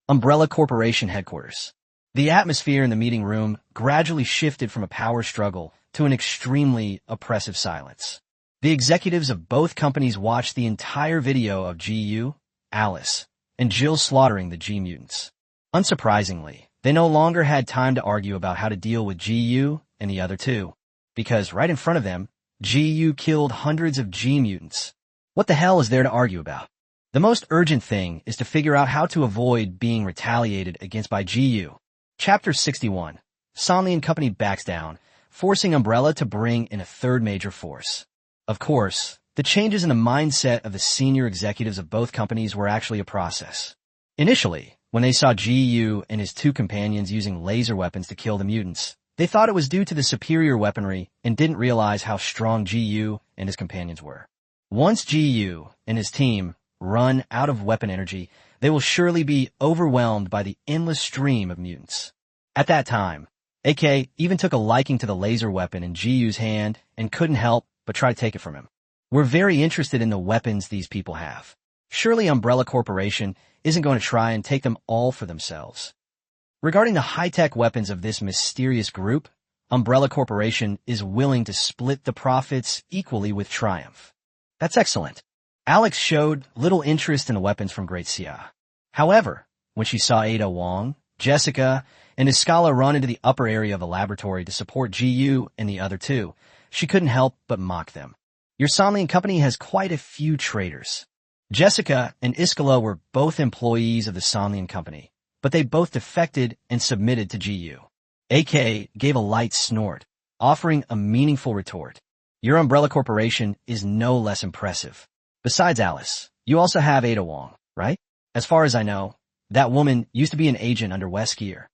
S1: Umbrella Corporation headquarters. The atmosphere in the meeting room gradually shifted from a power struggle to an extremely oppressive silence. The executives of both companies watched the entire video of GU, Alice, and Jill slaughtering the G-mutants. Unsurprisingly, they no longer had time to argue about how to deal with GU and the other two, because right in front of them, GU killed hundreds of G-mutants. What the hell is there to argue about? The most urgent thing is to figure out how to avoid being retaliated against by GU. Chapter 61. Sonlian Company backs down, forcing Umbrella to bring in a third major force. Of course, the changes in the mindset of the senior executives of both companies were actually a process. Initially, when they saw GU and his two companions using laser weapons to kill the mutants, they thought it was due to the superior weaponry and didn't realize how strong GU and his companions were. Once GU and his team run out of weapon energy, they will surely be overwhelmed by the endless stream of mutants. At that time, AK even took a liking to the laser weapon in GU's hand and couldn't help but try to take it from him. We're very interested in the weapons these people have. Surely Umbrella Corporation isn't going to try and take them all for themselves. Regarding the high-tech weapons of this mysterious group, Umbrella Corporation is willing to split the profits equally with Triumph. That's excellent. Alex showed little interest in the weapons from Great Xia. However, when she saw Ada Wong, Jessica, and Iskala run into the upper area of the laboratory to support GU and the other two, she couldn't help but mock them. Your Sonlian Company has quite a few traitors. Jessica and Iskala were both employees of the Sonlian Company, but they both defected and submitted to GU. AK gave a light snort, offering a meaningful retort. Your Umbrella Corporation is no less impressive. Besides Alice, you also have Ada Wong, right? As far as I know, that woman used to be an agent under West Gear.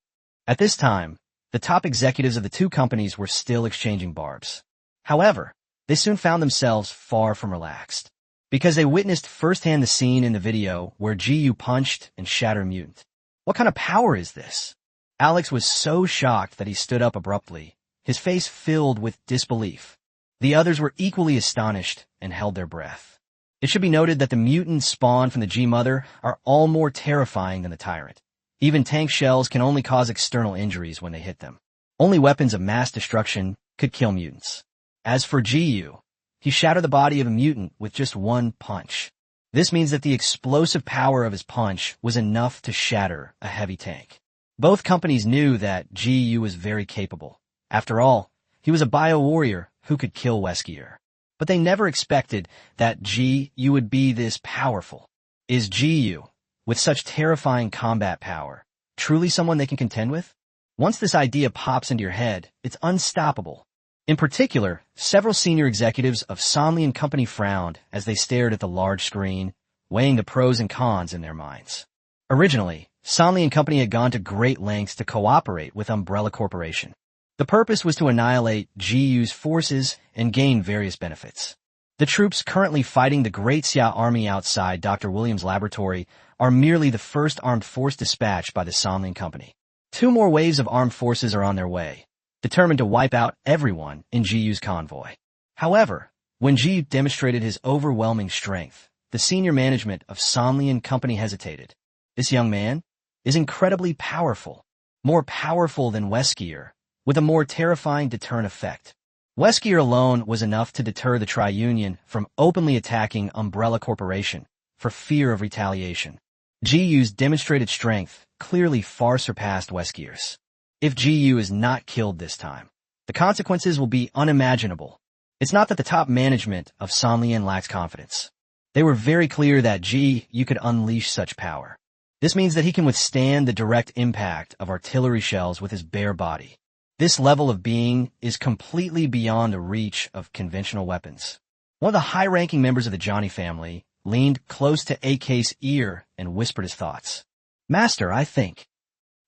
S1: At this time, the top executives of the two companies were still exchanging barbs. However, they soon found themselves far from relaxed, because they witnessed firsthand the scene in the video where GU punched and shattered a mutant. What kind of power is this? Alex was so shocked that he stood up abruptly, his face filled with disbelief. The others were equally astonished and held their breath. It should be noted that the mutants spawned from the G-Mother are all more terrifying than the Tyrant. Even tank shells can only cause external injuries when they hit them. Only weapons of mass destruction could kill mutants. As for GU, He shattered the body of a mutant with just one punch. This means that the explosive power of his punch was enough to shatter a heavy tank. Both companies knew that GU was very capable. After all, he was a bio-warrior who could kill Weskier. But they never expected that GU would be this powerful. Is GU, with such terrifying combat power, truly someone they can contend with? Once this idea pops into your head, it's unstoppable. In particular, several senior executives of Sonley and Company frowned as they stared at the large screen, weighing the pros and cons in their minds. Originally, Sonley and Company had gone to great lengths to cooperate with Umbrella Corporation. The purpose was to annihilate GU's forces and gain various benefits. The troops currently fighting the Great Xia army outside Dr. Williams' laboratory are merely the first armed force dispatched by the Sonley and Company. 2 more waves of armed forces are on their way, determined to wipe out everyone in GU's convoy. However, when GU demonstrated his overwhelming strength, the senior management of Sonley and Company hesitated. This young man is incredibly powerful, more powerful than Weskier, with a more terrifying deterrent effect. Weskier alone was enough to deter the Tri-Union from openly attacking Umbrella Corporation for fear of retaliation. GU's demonstrated strength clearly far surpassed Weskier's. If GU is not killed this time, the consequences will be unimaginable. It's not that the top management of Sonlian lacks confidence. They were very clear that GU could unleash such power. This means that he can withstand the direct impact of artillery shells with his bare body. This level of being is completely beyond the reach of conventional weapons. One of the high-ranking members of the Johnny family leaned close to AK's ear and whispered his thoughts. Master, I think.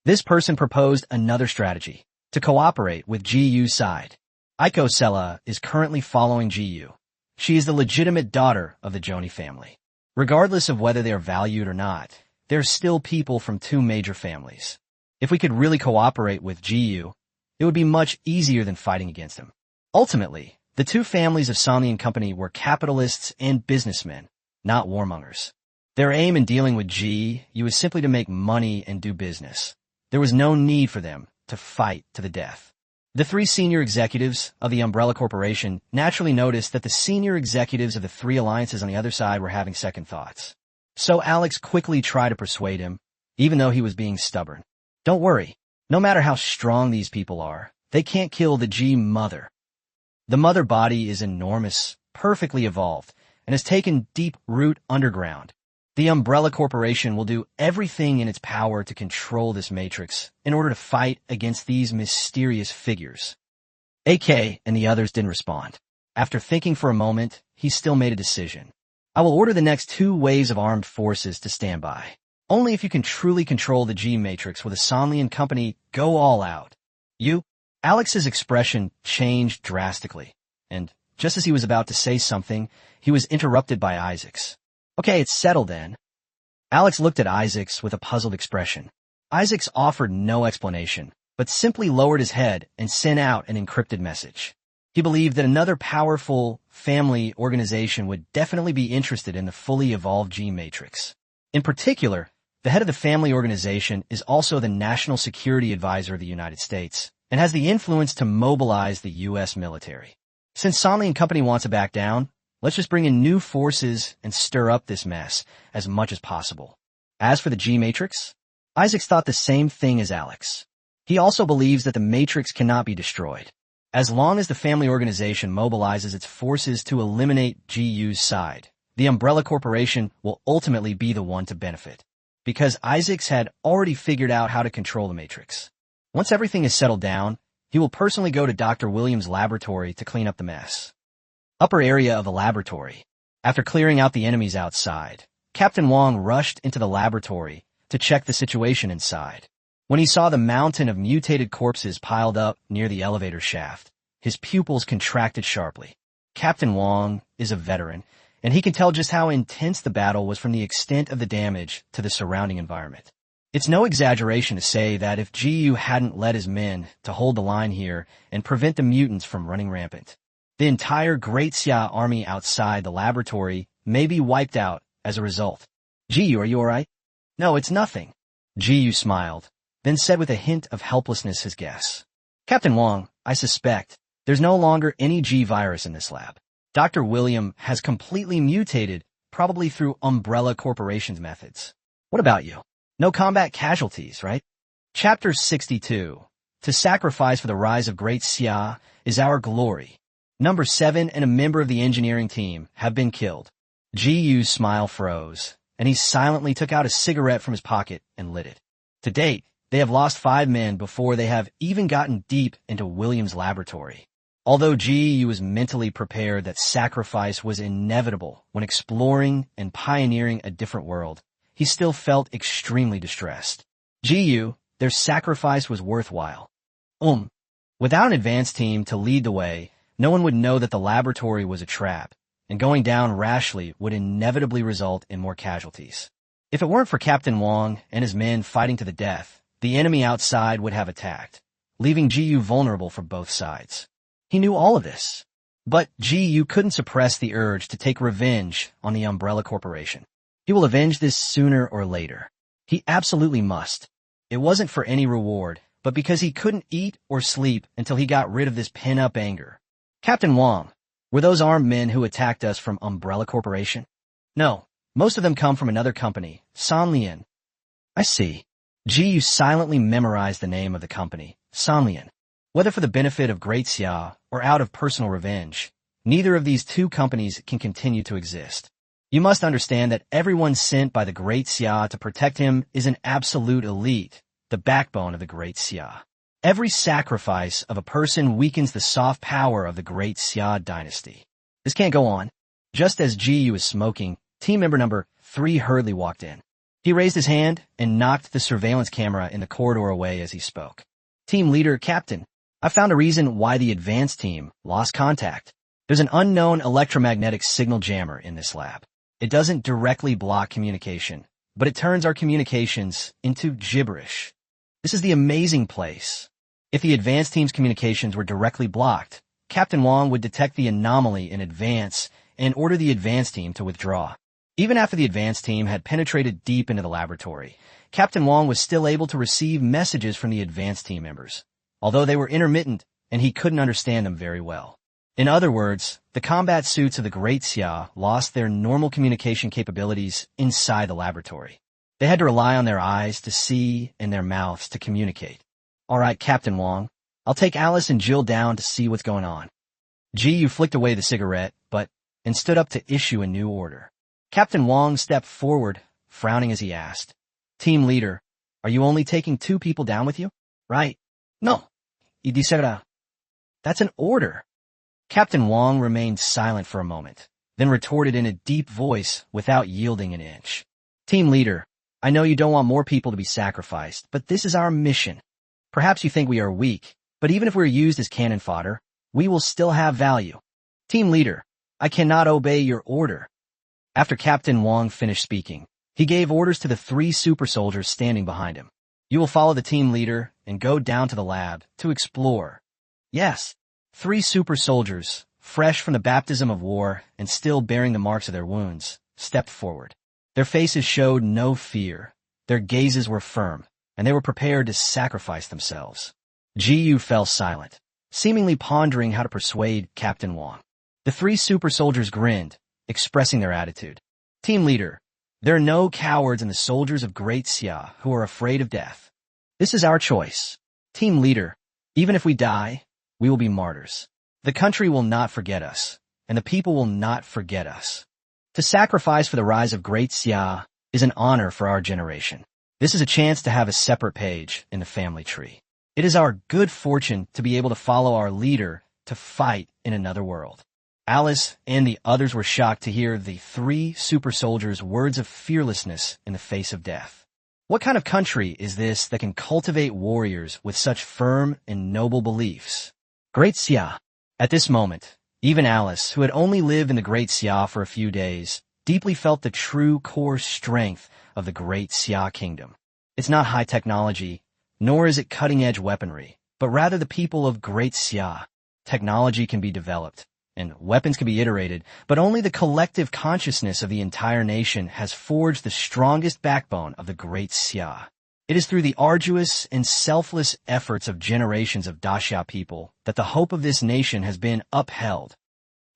S1: This person proposed another strategy, to cooperate with GU's side. Aiko Sella is currently following GU. She is the legitimate daughter of the Johnny family. Regardless of whether they are valued or not, there are still people from 2 major families. If we could really cooperate with GU, it would be much easier than fighting against him. Ultimately, the 2 families of Sonley and Company were capitalists and businessmen, not warmongers. Their aim in dealing with GU was simply to make money and do business. There was no need for them to fight to the death. The 3 senior executives of the Umbrella Corporation naturally noticed that the senior executives of the 3 alliances on the other side were having second thoughts. So Alex quickly tried to persuade him, even though he was being stubborn. Don't worry. No matter how strong these people are, they can't kill the G-Mother. The mother body is enormous, perfectly evolved, and has taken deep root underground. The Umbrella Corporation will do everything in its power to control this matrix in order to fight against these mysterious figures. AK and the others didn't respond. After thinking for a moment, he still made a decision. I will order the next 2 waves of armed forces to stand by. Only if you can truly control the G-Matrix will the Sonley and Company go all out. Alex's expression changed drastically, and just as he was about to say something, he was interrupted by Isaacs. Okay, it's settled then. Alex looked at Isaacs with a puzzled expression. Isaacs offered no explanation, but simply lowered his head and sent out an encrypted message. He believed that another powerful family organization would definitely be interested in the fully evolved G-Matrix. In particular, the head of the family organization is also the National Security Advisor of the United States and has the influence to mobilize the U.S. military. Since Sonley and Company wants to back down, let's just bring in new forces and stir up this mess as much as possible. As for the G-Matrix, Isaacs thought the same thing as Alex. He also believes that the Matrix cannot be destroyed. As long as the family organization mobilizes its forces to eliminate GU's side, the Umbrella Corporation will ultimately be the one to benefit. Because Isaacs had already figured out how to control the Matrix. Once everything is settled down, he will personally go to Dr. Williams' laboratory to clean up the mess. Upper area of the laboratory. After clearing out the enemies outside, Captain Wong rushed into the laboratory to check the situation inside. When he saw the mountain of mutated corpses piled up near the elevator shaft, his pupils contracted sharply. Captain Wong is a veteran, and he can tell just how intense the battle was from the extent of the damage to the surrounding environment. It's no exaggeration to say that if GU hadn't led his men to hold the line here and prevent the mutants from running rampant, the entire Great Xia army outside the laboratory may be wiped out as a result. GU, are you alright? No, it's nothing. GU smiled, then said with a hint of helplessness his guess. Captain Wong, I suspect there's no longer any G virus in this lab. Dr. William has completely mutated, probably through Umbrella Corporation's methods. What about you? No combat casualties, right? Chapter 62. To sacrifice for the rise of Great Xia is our glory. Number 7 and a member of the engineering team have been killed. Ji Yu's smile froze, and he silently took out a cigarette from his pocket and lit it. To date, they have lost 5 men before they have even gotten deep into William's laboratory. Although Ji Yu was mentally prepared that sacrifice was inevitable when exploring and pioneering a different world, he still felt extremely distressed. Ji Yu, their sacrifice was worthwhile. Without an advanced team to lead the way, no one would know that the laboratory was a trap, and going down rashly would inevitably result in more casualties. If it weren't for Captain Wang and his men fighting to the death, the enemy outside would have attacked, leaving Ji Yu vulnerable for both sides. He knew all of this, but Ji Yu couldn't suppress the urge to take revenge on the Umbrella Corporation. He will avenge this sooner or later. He absolutely must. It wasn't for any reward, but because he couldn't eat or sleep until he got rid of this pent-up anger. Captain Wang, were those armed men who attacked us from Umbrella Corporation? No, most of them come from another company, Sanlian. I see. Ji Yu silently memorized the name of the company, Sanlian. Whether for the benefit of Great Xia or out of personal revenge, neither of these two companies can continue to exist. You must understand that everyone sent by the Great Xia to protect him is an absolute elite, the backbone of the Great Xia. Every sacrifice of a person weakens the soft power of the Great Xia dynasty. This can't go on. Just as Ji Yu was smoking, team member number 3 hurriedly walked in. He raised his hand and knocked the surveillance camera in the corridor away as he spoke. Team leader, Captain, I found a reason why the advanced team lost contact. There's an unknown electromagnetic signal jammer in this lab. It doesn't directly block communication, but it turns our communications into gibberish. This is the amazing place. If the advanced team's communications were directly blocked, Captain Wang would detect the anomaly in advance and order the advanced team to withdraw. Even after the advanced team had penetrated deep into the laboratory, Captain Wang was still able to receive messages from the advanced team members, although they were intermittent and he couldn't understand them very well. In other words, the combat suits of the Great Xia lost their normal communication capabilities inside the laboratory. They had to rely on their eyes to see and their mouths to communicate. All right, Captain Wang, I'll take Alice and Jill down to see what's going on. Ji Yu flicked away the cigarette, and stood up to issue a new order. Captain Wang stepped forward, frowning as he asked, Team leader, are you only taking 2 people down with you? Right. No. That's an order. Captain Wang remained silent for a moment, then retorted in a deep voice without yielding an inch. Team leader, I know you don't want more people to be sacrificed, but this is our mission. Perhaps you think we are weak, but even if we're used as cannon fodder, we will still have value. Team leader, I cannot obey your order. After Captain Wang finished speaking, he gave orders to the 3 super soldiers standing behind him. You will follow the team leader and go down to the lab to explore. Yes, 3 super soldiers, fresh from the baptism of war and still bearing the marks of their wounds, stepped forward. Their faces showed no fear. Their gazes were firm, and they were prepared to sacrifice themselves. Ji Yu fell silent, seemingly pondering how to persuade Captain Wang. The 3 super soldiers grinned, expressing their attitude. Team leader, there are no cowards in the soldiers of Great Xia who are afraid of death. This is our choice. Team leader, even if we die, we will be martyrs. The country will not forget us, and the people will not forget us. To sacrifice for the rise of Great Xia is an honor for our generation. This is a chance to have a separate page in the family tree. It is our good fortune to be able to follow our leader to fight in another world. Alice and the others were shocked to hear the 3 super soldiers' words of fearlessness in the face of death. What kind of country is this that can cultivate warriors with such firm and noble beliefs? Great Xia. At this moment, even Alice, who had only lived in the Great Xia for a few days, deeply felt the true core strength of the Great Xia kingdom. It's not high technology, nor is it cutting-edge weaponry, but rather the people of Great Xia. Technology can be developed, and weapons can be iterated, but only the collective consciousness of the entire nation has forged the strongest backbone of the Great Xia. It is through the arduous and selfless efforts of generations of Daxia people that the hope of this nation has been upheld.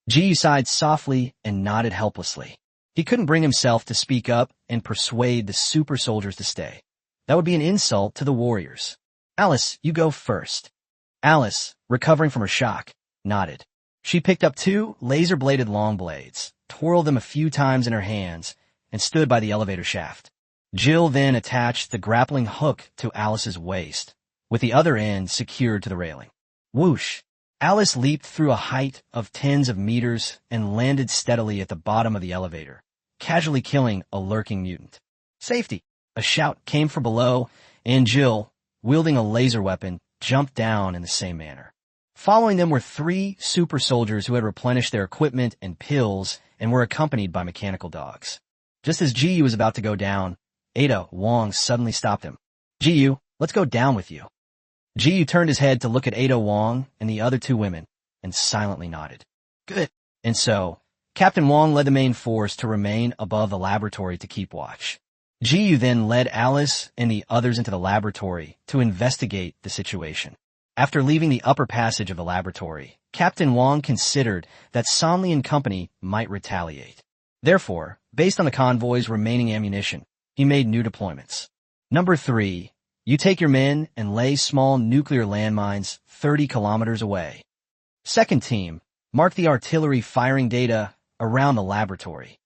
S1: Ji sighed softly and nodded helplessly. He couldn't bring himself to speak up and persuade the super soldiers to stay. That would be an insult to the warriors. Alice, you go first. Alice, recovering from her shock, nodded. She picked up 2 laser-bladed long blades, twirled them a few times in her hands, and stood by the elevator shaft. Jill then attached the grappling hook to Alice's waist, with the other end secured to the railing. Whoosh! Alice leaped through a height of tens of meters and landed steadily at the bottom of the elevator, casually killing a lurking mutant. Safety! A shout came from below, and Jill, wielding a laser weapon, jumped down in the same manner. Following them were 3 super soldiers who had replenished their equipment and pills and were accompanied by mechanical dogs. Just as Ji was about to go down, Ada Wong suddenly stopped him. Ji, let's go down with you. Ji turned his head to look at Ada Wong and the other 2 women, and silently nodded. Good. And so, Captain Wong led the main force to remain above the laboratory to keep watch. Ji then led Alice and the others into the laboratory to investigate the situation. After leaving the upper passage of the laboratory, Captain Wong considered that Sonley and company might retaliate. Therefore, based on the convoy's remaining ammunition, he made new deployments. Number 3. You take your men and lay small nuclear landmines 30 kilometers away. Second team, mark the artillery firing data around the laboratory.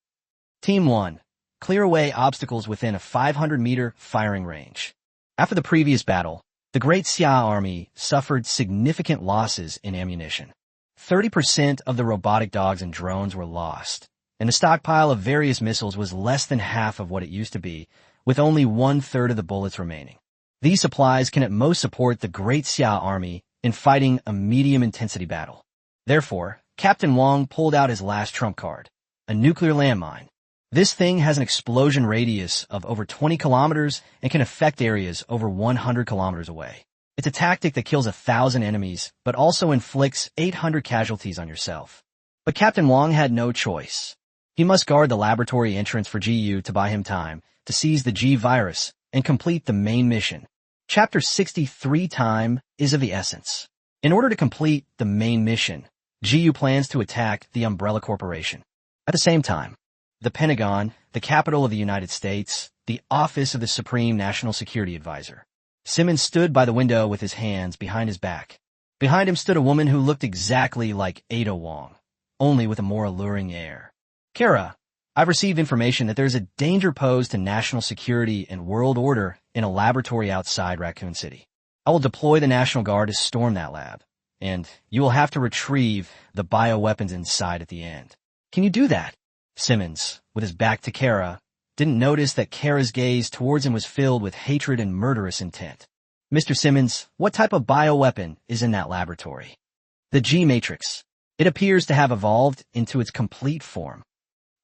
S1: Team 1. Clear away obstacles within a 500-meter firing range. After the previous battle, the Great Xia Army suffered significant losses in ammunition. 30% of the robotic dogs and drones were lost, and the stockpile of various missiles was less than half of what it used to be, with only 1/3 of the bullets remaining. These supplies can at most support the Great Xia Army in fighting a medium-intensity battle. Therefore, Captain Wong pulled out his last trump card, a nuclear landmine. This thing has an explosion radius of over 20 kilometers and can affect areas over 100 kilometers away. It's a tactic that kills 1,000 enemies, but also inflicts 800 casualties on yourself. But Captain Wong had no choice. He must guard the laboratory entrance for GU to buy him time to seize the G virus and complete the main mission. Chapter 63 time is of the essence. In order to complete the main mission, GU plans to attack the Umbrella Corporation. At the same time, the Pentagon, the capital of the United States, the office of the Supreme National Security Advisor. Simmons stood by the window with his hands behind his back. Behind him stood a woman who looked exactly like Ada Wong, only with a more alluring air. Kara, I've received information that there's a danger posed to national security and world order in a laboratory outside Raccoon City. I will deploy the National Guard to storm that lab, and you will have to retrieve the bioweapons inside at the end. Can you do that? Simmons, with his back to Kara, didn't notice that Kara's gaze towards him was filled with hatred and murderous intent. Mr. Simmons, what type of bioweapon is in that laboratory? The G-Matrix. It appears to have evolved into its complete form.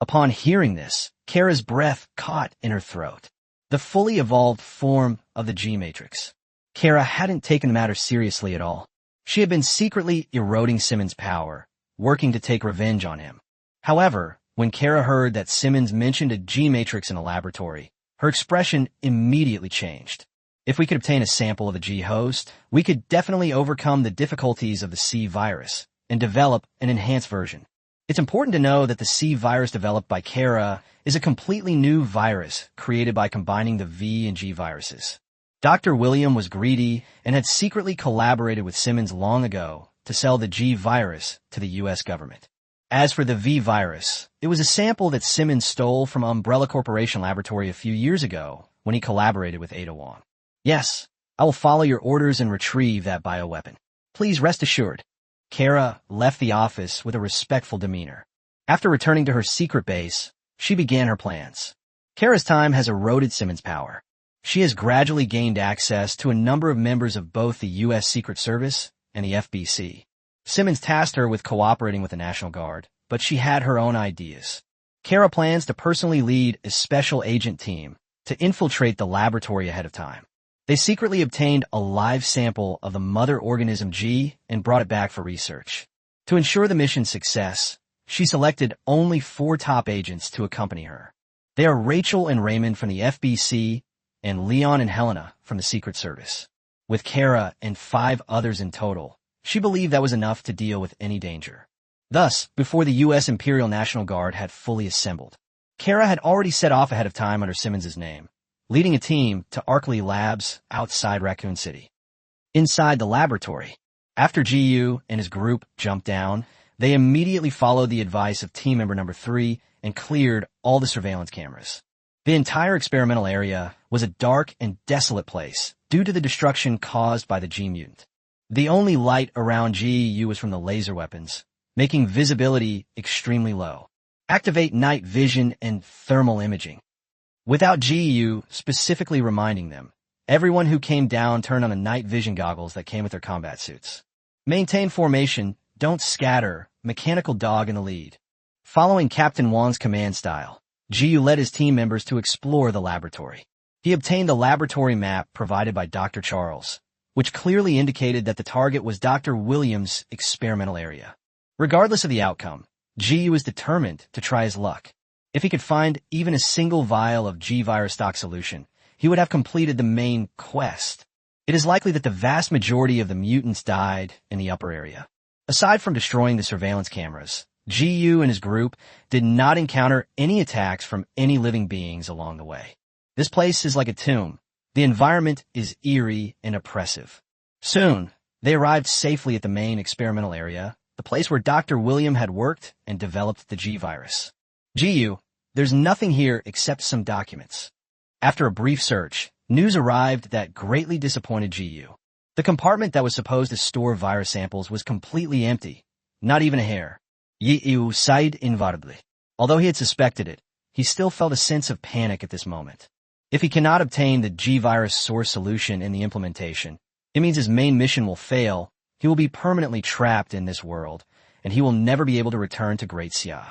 S1: Upon hearing this, Kara's breath caught in her throat. The fully evolved form of the G-Matrix. Kara hadn't taken the matter seriously at all. She had been secretly eroding Simmons' power, working to take revenge on him. However, when Kara heard that Simmons mentioned a G-Matrix in a laboratory, her expression immediately changed. If we could obtain a sample of the G-host, we could definitely overcome the difficulties of the C virus and develop an enhanced version. It's important to know that the C virus developed by Kara is a completely new virus created by combining the V and G viruses. Dr. William was greedy and had secretly collaborated with Simmons long ago to sell the G virus to the U.S. government. As for the V virus, it was a sample that Simmons stole from Umbrella Corporation Laboratory a few years ago when he collaborated with Ada Wong. Yes, I will follow your orders and retrieve that bioweapon. Please rest assured. Kara left the office with a respectful demeanor. After returning to her secret base, she began her plans. Kara's time has eroded Simmons' power. She has gradually gained access to a number of members of both the U.S. Secret Service and the FBC. Simmons tasked her with cooperating with the National Guard, but she had her own ideas. Kara plans to personally lead a special agent team to infiltrate the laboratory ahead of time. They secretly obtained a live sample of the mother organism G and brought it back for research. To ensure the mission's success, she selected only 4 top agents to accompany her. They are Rachel and Raymond from the FBC and Leon and Helena from the Secret Service. With Kara and 5 others in total, she believed that was enough to deal with any danger. Thus, before the U.S. Imperial National Guard had fully assembled, Kara had already set off ahead of time under Simmons's name, leading a team to Arkley Labs outside Raccoon City. Inside the laboratory, after GU and his group jumped down, they immediately followed the advice of team member number 3 and cleared all the surveillance cameras. The entire experimental area was a dark and desolate place due to the destruction caused by the G-mutant. The only light around GU was from the laser weapons, making visibility extremely low. Activate night vision and thermal imaging. Without GU specifically reminding them, everyone who came down turned on the night vision goggles that came with their combat suits. Maintain formation, don't scatter, mechanical dog in the lead. Following Captain Wang's command style, GU led his team members to explore the laboratory. He obtained the laboratory map provided by Dr. Charles, which clearly indicated that the target was Dr. Williams' experimental area. Regardless of the outcome, GU was determined to try his luck. If he could find even a single vial of G-virus stock solution, he would have completed the main quest. It is likely that the vast majority of the mutants died in the upper area. Aside from destroying the surveillance cameras, GU and his group did not encounter any attacks from any living beings along the way. This place is like a tomb. The environment is eerie and oppressive. Soon, they arrived safely at the main experimental area, the place where Dr. William had worked and developed the G-virus. GU, there's nothing here except some documents. After a brief search, news arrived that greatly disappointed GU. The compartment that was supposed to store virus samples was completely empty, not even a hair. GU sighed involuntarily. Although he had suspected it, he still felt a sense of panic at this moment. If he cannot obtain the G-virus source solution in the implementation, it means his main mission will fail. He will be permanently trapped in this world, and he will never be able to return to Great Xia.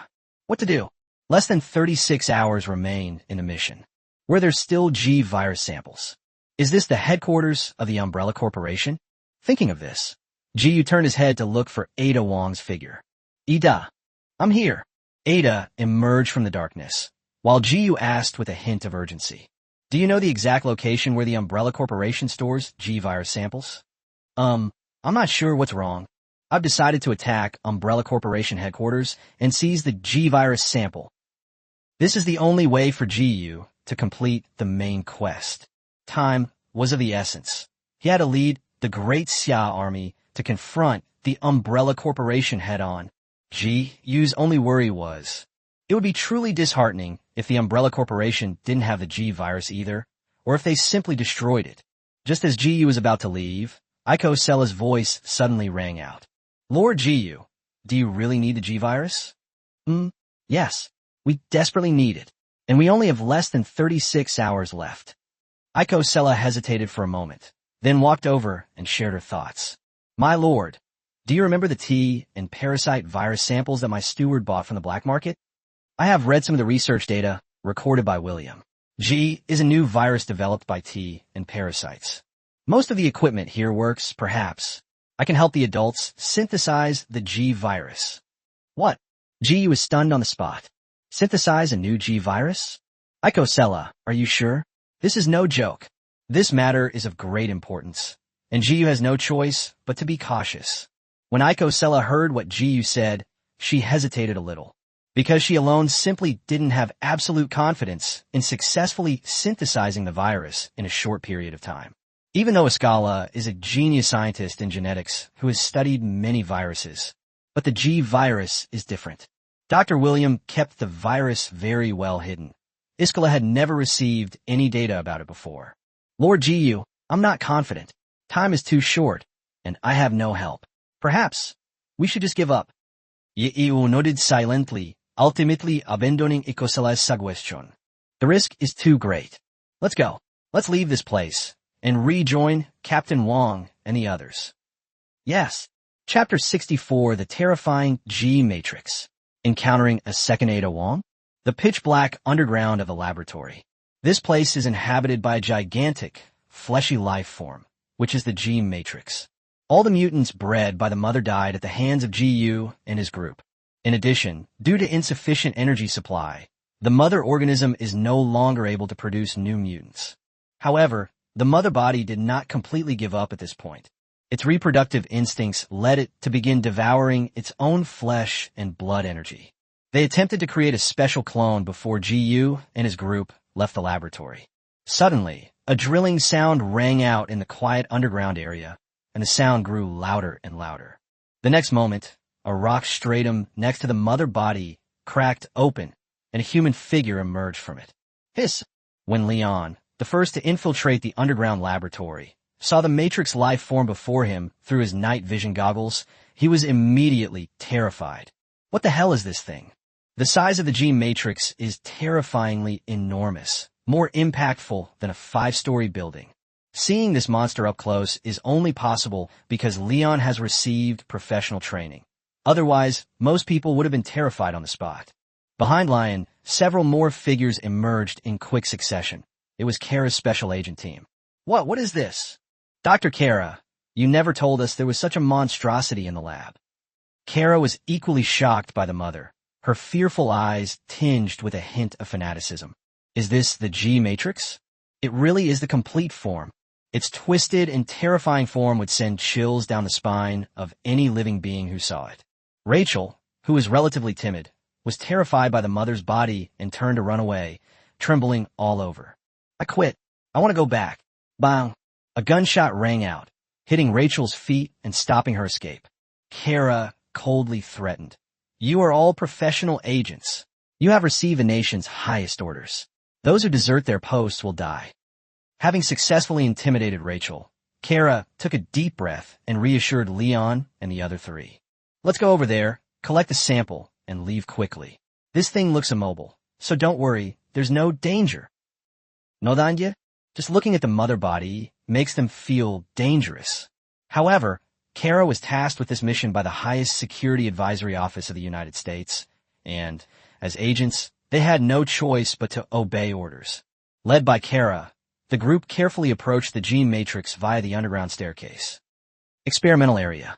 S1: What to do? Less than 36 hours remain in the mission. Were there still G-virus samples? Is this the headquarters of the Umbrella Corporation? Thinking of this, GU turned his head to look for Ada Wong's figure. Ada, I'm here. Ada emerged from the darkness, while GU asked with a hint of urgency. Do you know the exact location where the Umbrella Corporation stores G-virus samples? I'm not sure what's wrong. I've decided to attack Umbrella Corporation headquarters and seize the G-virus sample. This is the only way for GU to complete the main quest. Time was of the essence. He had to lead the Great Xia army to confront the Umbrella Corporation head-on. GU's only worry was, it would be truly disheartening if the Umbrella Corporation didn't have the G-virus either, or if they simply destroyed it. Just as GU was about to leave, Aiko Sella's voice suddenly rang out. Lord GU, do you really need the G-virus? Yes, we desperately need it, and we only have less than 36 hours left. Aiko Sella hesitated for a moment, then walked over and shared her thoughts. My lord, do you remember the T and parasite virus samples that my steward bought from the black market? I have read some of the research data recorded by William. G is a new virus developed by T and parasites. Most of the equipment here works, perhaps. I can help the adults synthesize the G virus. What? G was stunned on the spot. Synthesize a new G virus? Aiko Sella, are you sure? This is no joke. This matter is of great importance, and GU has no choice but to be cautious. When Aiko Sella heard what GU said, she hesitated a little, because she alone simply didn't have absolute confidence in successfully synthesizing the virus in a short period of time. Even though Escala is a genius scientist in genetics who has studied many viruses, but the G virus is different. Dr. William kept the virus very well hidden. Iskala had never received any data about it before. Lord GU, I'm not confident. Time is too short, and I have no help. Perhaps we should just give up. GU nodded silently, ultimately abandoning Ikosela's suggestion. The risk is too great. Let's go. Let's leave this place and rejoin Captain Wang and the others. Yes. Chapter 64, The Terrifying G-Matrix. Encountering a second Ada Wong? The pitch-black underground of the laboratory. This place is inhabited by a gigantic, fleshy life form, which is the G-Matrix. All the mutants bred by the mother died at the hands of GU and his group. In addition, due to insufficient energy supply, the mother organism is no longer able to produce new mutants. However, the mother body did not completely give up at this point. Its reproductive instincts led it to begin devouring its own flesh and blood energy. They attempted to create a special clone before Gu and his group left the laboratory. Suddenly, a drilling sound rang out in the quiet underground area, and the sound grew louder and louder. The next moment, a rock stratum next to the mother body cracked open, and a human figure emerged from it. Hiss! When Leon, the first to infiltrate the underground laboratory, saw the Matrix life form before him through his night vision goggles, he was immediately terrified. What the hell is this thing? The size of the G-Matrix is terrifyingly enormous, more impactful than a 5-story building. Seeing this monster up close is only possible because Leon has received professional training. Otherwise, most people would have been terrified on the spot. Behind Lion, several more figures emerged in quick succession. It was Kara's special agent team. What is this? Dr. Kara, you never told us there was such a monstrosity in the lab. Kara was equally shocked by the mother, her fearful eyes tinged with a hint of fanaticism. Is this the G-Matrix? It really is the complete form. Its twisted and terrifying form would send chills down the spine of any living being who saw it. Rachel, who was relatively timid, was terrified by the mother's body and turned to run away, trembling all over. I quit. I want to go back. Bang! A gunshot rang out, hitting Rachel's feet and stopping her escape. Kara coldly threatened. You are all professional agents. You have received the nation's highest orders. Those who desert their posts will die. Having successfully intimidated Rachel, Kara took a deep breath and reassured Leon and the other three. Let's go over there, collect a sample, and leave quickly. This thing looks immobile, so don't worry, there's no danger. No danger? Just looking at the mother body makes them feel dangerous. However, Kara was tasked with this mission by the highest security advisory office of the United States, and, as agents, they had no choice but to obey orders. Led by Kara, the group carefully approached the G-Matrix via the underground staircase. Experimental area.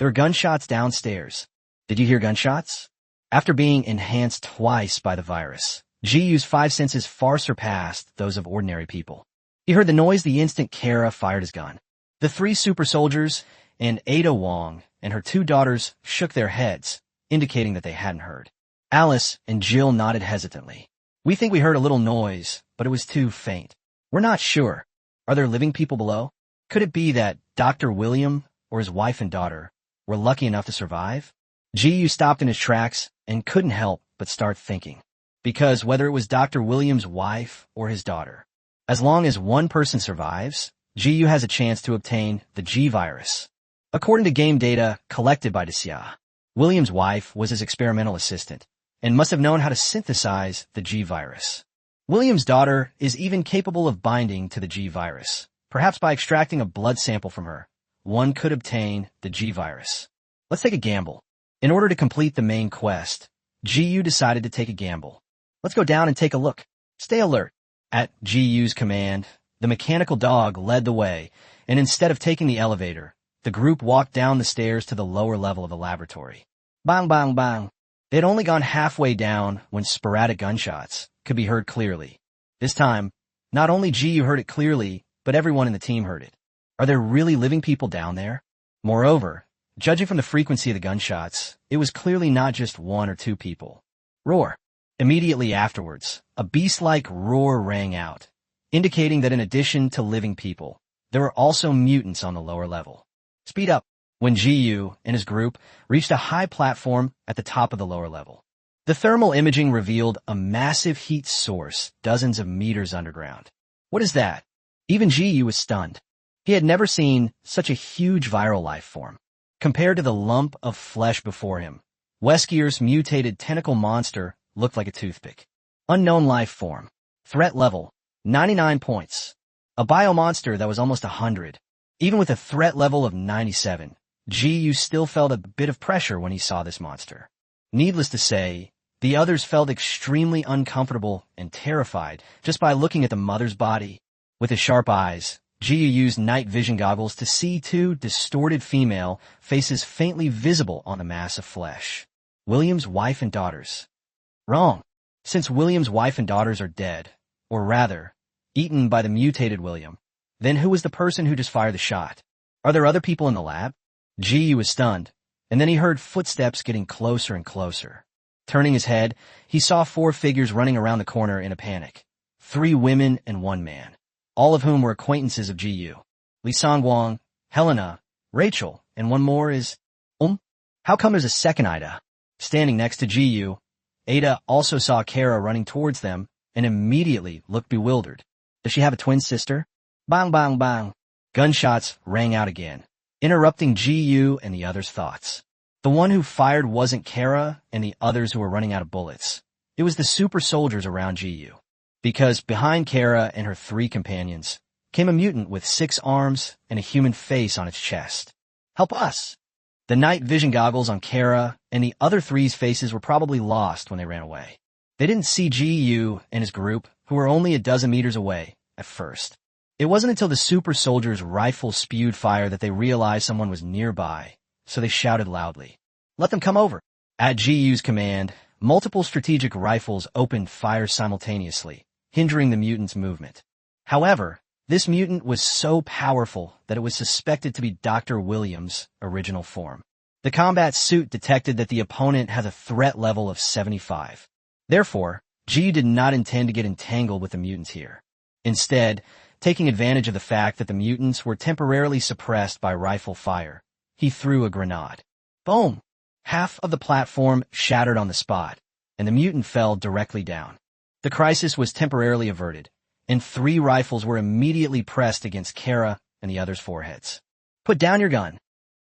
S1: There are gunshots downstairs. Did you hear gunshots? After being enhanced twice by the virus, Gu's 5 senses far surpassed those of ordinary people. He heard the noise the instant Kara fired his gun. The 3 super soldiers and Ada Wong and her 2 daughters shook their heads, indicating that they hadn't heard. Alice and Jill nodded hesitantly. We think we heard a little noise, but it was too faint. We're not sure. Are there living people below? Could it be that Dr. William or his wife and daughter were lucky enough to survive? Gu stopped in his tracks and couldn't help but start thinking. Because whether it was Dr. William's wife or his daughter, as long as one person survives, Gu has a chance to obtain the G-virus. According to game data collected by Desya, William's wife was his experimental assistant and must have known how to synthesize the G-virus. William's daughter is even capable of binding to the G-virus. Perhaps by extracting a blood sample from her, one could obtain the G-virus. Let's take a gamble. In order to complete the main quest, Gu decided to take a gamble. Let's go down and take a look. Stay alert. At Gu's command, the mechanical dog led the way, and instead of taking the elevator, the group walked down the stairs to the lower level of the laboratory. Bang, bang, bang. They had only gone halfway down when sporadic gunshots could be heard clearly. This time, not only Gu heard it clearly, but everyone in the team heard it. Are there really living people down there? Moreover, judging from the frequency of the gunshots, it was clearly not just 1 or 2 people. Roar. Immediately afterwards, a beast-like roar rang out, indicating that in addition to living people, there were also mutants on the lower level. Speed up. When Gu and his group reached a high platform at the top of the lower level, the thermal imaging revealed a massive heat source dozens of meters underground. What is that? Even Gu was stunned. He had never seen such a huge viral life form. Compared to the lump of flesh before him, Weskier's mutated tentacle monster looked like a toothpick. Unknown life form. Threat level, 99 points. A biomonster that was almost 100. Even with a threat level of 97, Gu still felt a bit of pressure when he saw this monster. Needless to say, the others felt extremely uncomfortable and terrified just by looking at the mother's body. With his sharp eyes, Gu used night vision goggles to see 2 distorted female faces faintly visible on the mass of flesh. William's wife and daughters. Wrong. Since William's wife and daughters are dead, or rather, eaten by the mutated William, then who was the person who just fired the shot? Are there other people in the lab? Ji was stunned, and then he heard footsteps getting closer and closer. Turning his head, he saw 4 figures running around the corner in a panic. 3 women and 1 man, all of whom were acquaintances of Ji. Li Sangwang, Helena, Rachel, and one more is... How come there's a second Ida? Standing next to Ji, Ada also saw Kara running towards them and immediately looked bewildered. Does she have a twin sister? Bang, bang, bang. Gunshots rang out again, interrupting Ji and the others' thoughts. The one who fired wasn't Kara and the others who were running out of bullets. It was the super soldiers around Ji. Because behind Kara and her 3 companions came a mutant with 6 arms and a human face on its chest. Help us! The night vision goggles on Kara and the other 3's faces were probably lost when they ran away. They didn't see Ji and his group, who were only a dozen meters away, at first. It wasn't until the super soldiers' rifles spewed fire that they realized someone was nearby, so they shouted loudly, "Let them come over!" At Ji's command, multiple strategic rifles opened fire simultaneously, hindering the mutant's movement. However, this mutant was so powerful that it was suspected to be Dr. Williams' original form. The combat suit detected that the opponent has a threat level of 75. Therefore, Ji did not intend to get entangled with the mutants here. Instead, taking advantage of the fact that the mutants were temporarily suppressed by rifle fire, he threw a grenade. Boom! Half of the platform shattered on the spot, and the mutant fell directly down. The crisis was temporarily averted, and 3 rifles were immediately pressed against Kara and the others' foreheads. Put down your gun.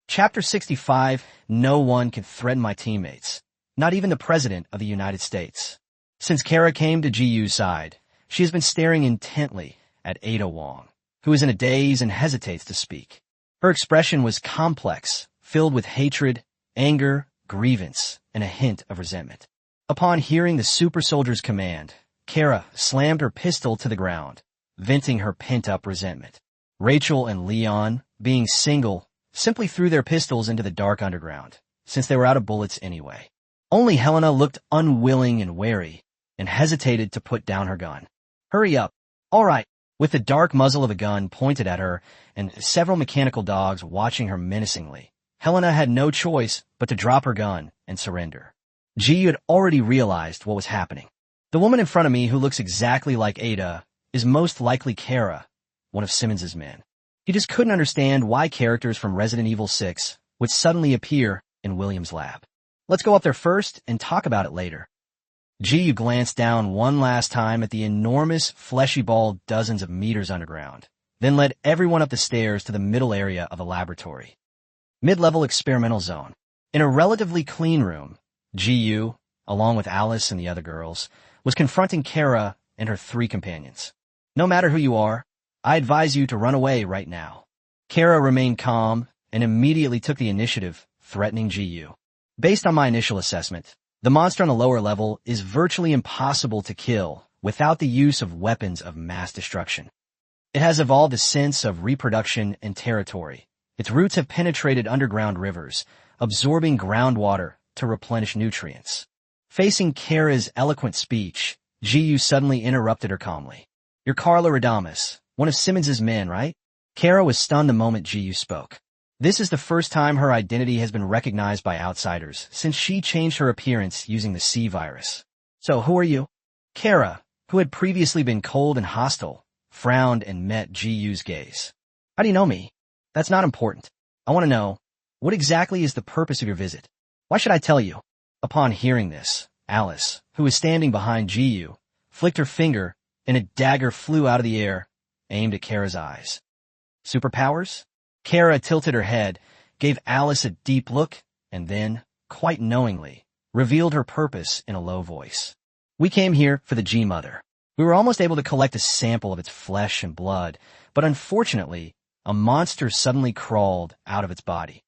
S1: Chapter 65, No one can threaten my teammates, not even the President of the United States. Since Kara came to Ji's side, she has been staring intently at Ada Wong, who is in a daze and hesitates to speak. Her expression was complex, filled with hatred, anger, grievance, and a hint of resentment. Upon hearing the super soldier's command, Kara slammed her pistol to the ground, venting her pent-up resentment. Rachel and Leon, being single, simply threw their pistols into the dark underground, since they were out of bullets anyway. Only Helena looked unwilling and wary, and hesitated to put down her gun. Hurry up. All right. With the dark muzzle of a gun pointed at her and several mechanical dogs watching her menacingly, Helena had no choice but to drop her gun and surrender. Ji had already realized what was happening. The woman in front of me who looks exactly like Ada is most likely Kara, one of Simmons's men. He just couldn't understand why characters from Resident Evil 6 would suddenly appear in William's lab. Let's go up there first and talk about it later. Ji glanced down one last time at the enormous, fleshy ball dozens of meters underground, then led everyone up the stairs to the middle area of the laboratory. Mid-level experimental zone. In a relatively clean room, Ji, along with Alice and the other girls, was confronting Kara and her 3 companions. No matter who you are, I advise you to run away right now. Kara remained calm and immediately took the initiative, threatening Ji. Based on my initial assessment, the monster on the lower level is virtually impossible to kill without the use of weapons of mass destruction. It has evolved a sense of reproduction and territory. Its roots have penetrated underground rivers, absorbing groundwater to replenish nutrients. Facing Kara's eloquent speech, Ji suddenly interrupted her calmly. You're Carla Radamus, one of Simmons's men, right? Kara was stunned the moment Ji spoke. This is the first time her identity has been recognized by outsiders since she changed her appearance using the C virus. So who are you? Kara, who had previously been cold and hostile, frowned and met Ji's gaze. How do you know me? That's not important. I want to know, what exactly is the purpose of your visit? Why should I tell you? Upon hearing this, Alice, who was standing behind Ji, flicked her finger and a dagger flew out of the air, aimed at Kara's eyes. Superpowers? Kara tilted her head, gave Alice a deep look, and then, quite knowingly, revealed her purpose in a low voice. We came here for the G-Mother. We were almost able to collect a sample of its flesh and blood, but unfortunately, a monster suddenly crawled out of its body.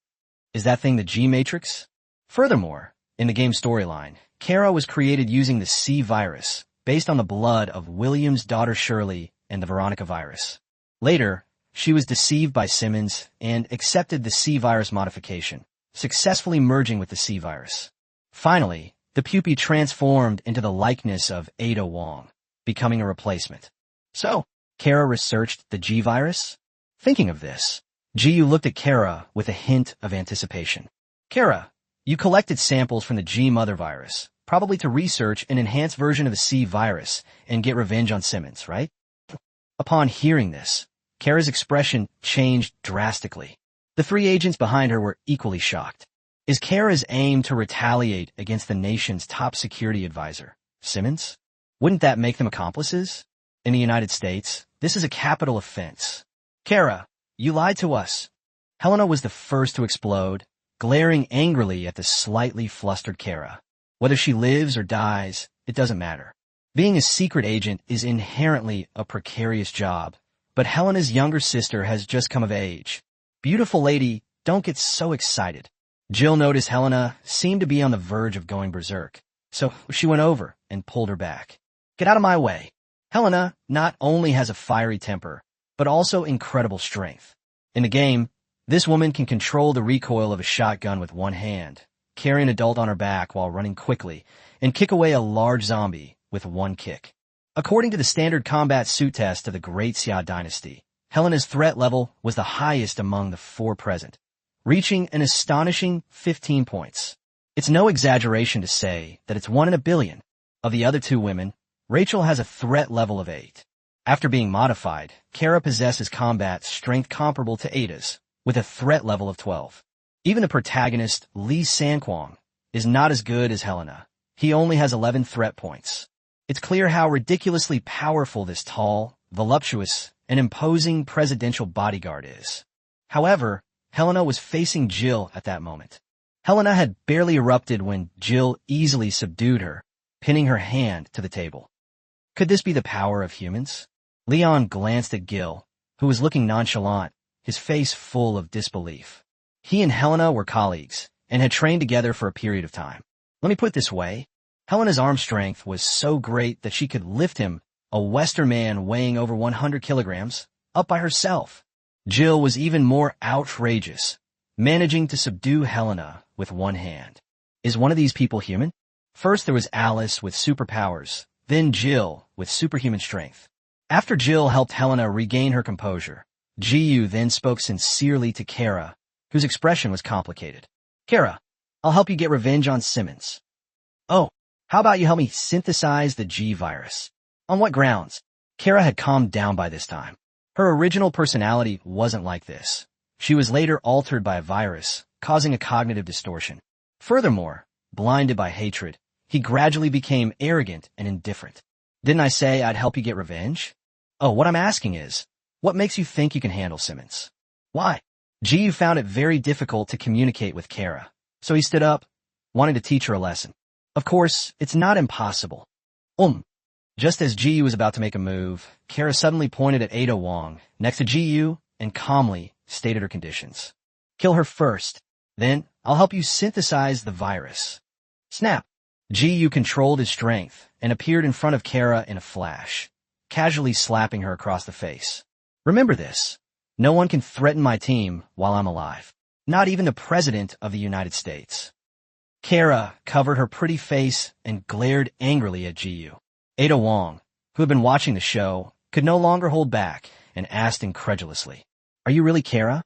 S1: Is that thing the G-Matrix? Furthermore, in the game storyline, Kara was created using the C virus, based on the blood of William's daughter Shirley and the Veronica virus. Later, she was deceived by Simmons and accepted the C virus modification, successfully merging with the C virus. Finally, the pupae transformed into the likeness of Ada Wong, becoming a replacement. So, Kara researched the G virus? Thinking of this, Jiyu looked at Kara with a hint of anticipation. Kara, you collected samples from the G mother virus, probably to research an enhanced version of the C virus and get revenge on Simmons, right? Upon hearing this, Kara's expression changed drastically. The three agents behind her were equally shocked. Is Kara's aim to retaliate against the nation's top security advisor, Simmons? Wouldn't that make them accomplices? In the United States, this is a capital offense. Kara, you lied to us. Helena was the first to explode, glaring angrily at the slightly flustered Kara. Whether she lives or dies, it doesn't matter. Being a secret agent is inherently a precarious job, but Helena's younger sister has just come of age. Beautiful lady, don't get so excited. Jill noticed Helena seemed to be on the verge of going berserk, so she went over and pulled her back. Get out of my way. Helena not only has a fiery temper, but also incredible strength. In the game, this woman can control the recoil of a shotgun with one hand, carry an adult on her back while running quickly, and kick away a large zombie with one kick. According to the standard combat suit test of the Great Xia Dynasty, Helena's threat level was the highest among the four present, reaching an astonishing 15 points. It's no exaggeration to say that it's 1 in a billion. Of the other two women, Rachel has a threat level of 8. After being modified, Kara possesses combat strength comparable to Ada's, with a threat level of 12. Even the protagonist, Lee Sanquang, is not as good as Helena. He only has 11 threat points. It's clear how ridiculously powerful this tall, voluptuous, and imposing presidential bodyguard is. However, Helena was facing Jill at that moment. Helena had barely erupted when Jill easily subdued her, pinning her hand to the table. Could this be the power of humans? Leon glanced at Gil, who was looking nonchalant, his face full of disbelief. He and Helena were colleagues, and had trained together for a period of time. Let me put it this way. Helena's arm strength was so great that she could lift him, a Western man weighing over 100 kilograms, up by herself. Jill was even more outrageous, managing to subdue Helena with one hand. Is one of these people human? First there was Alice with superpowers, then Jill with superhuman strength. After Jill helped Helena regain her composure, Jiyu then spoke sincerely to Kara, whose expression was complicated. Kara, I'll help you get revenge on Simmons. Oh, how about you help me synthesize the G virus? On what grounds? Kara had calmed down by this time. Her original personality wasn't like this. She was later altered by a virus, causing a cognitive distortion. Furthermore, blinded by hatred, he gradually became arrogant and indifferent. Didn't I say I'd help you get revenge? Oh, what I'm asking is, what makes you think you can handle Simmons? Why? Jiyu found it very difficult to communicate with Kara, so he stood up, wanting to teach her a lesson. Of course, it's not impossible. Just as Jiyu was about to make a move, Kara suddenly pointed at Ada Wong next to Jiyu and calmly stated her conditions. Kill her first, then I'll help you synthesize the virus. Snap! Jiyu controlled his strength and appeared in front of Kara in a flash, casually slapping her across the face. Remember this. No one can threaten my team while I'm alive. Not even the President of the United States. Kara covered her pretty face and glared angrily at Jiyu. Ada Wong, who had been watching the show, could no longer hold back and asked incredulously, Are you really Kara?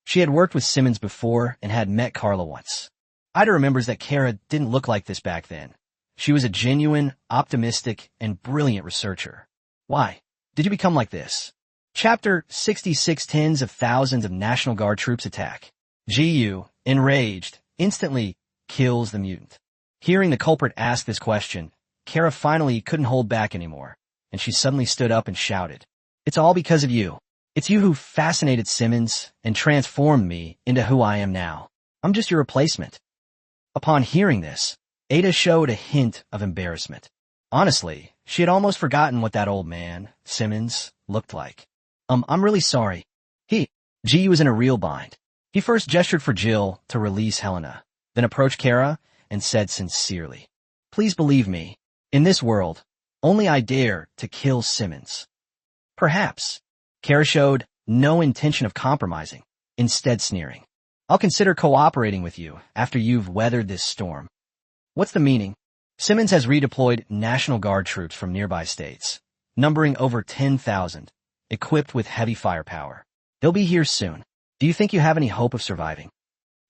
S1: She had worked with Simmons before and had met Carla once. Ida remembers that Kara didn't look like this back then. She was a genuine, optimistic, and brilliant researcher. Why did you become like this? Chapter 66. Tens of thousands of National Guard troops attack. Jiyu, enraged, instantly kills the mutant. Hearing the culprit ask this question, Kara finally couldn't hold back anymore, and she suddenly stood up and shouted, It's all because of you. It's you who fascinated Simmons and transformed me into who I am now. I'm just your replacement. Upon hearing this, Ada showed a hint of embarrassment. Honestly, she had almost forgotten what that old man, Simmons, looked like. I'm really sorry. G was in a real bind. He first gestured for Jill to release Helena, then approached Kara and said sincerely, Please believe me, in this world, only I dare to kill Simmons. Perhaps. Kara showed no intention of compromising, instead sneering. I'll consider cooperating with you after you've weathered this storm. What's the meaning? Simmons has redeployed National Guard troops from nearby states, numbering over 10,000, equipped with heavy firepower. They'll be here soon. Do you think you have any hope of surviving?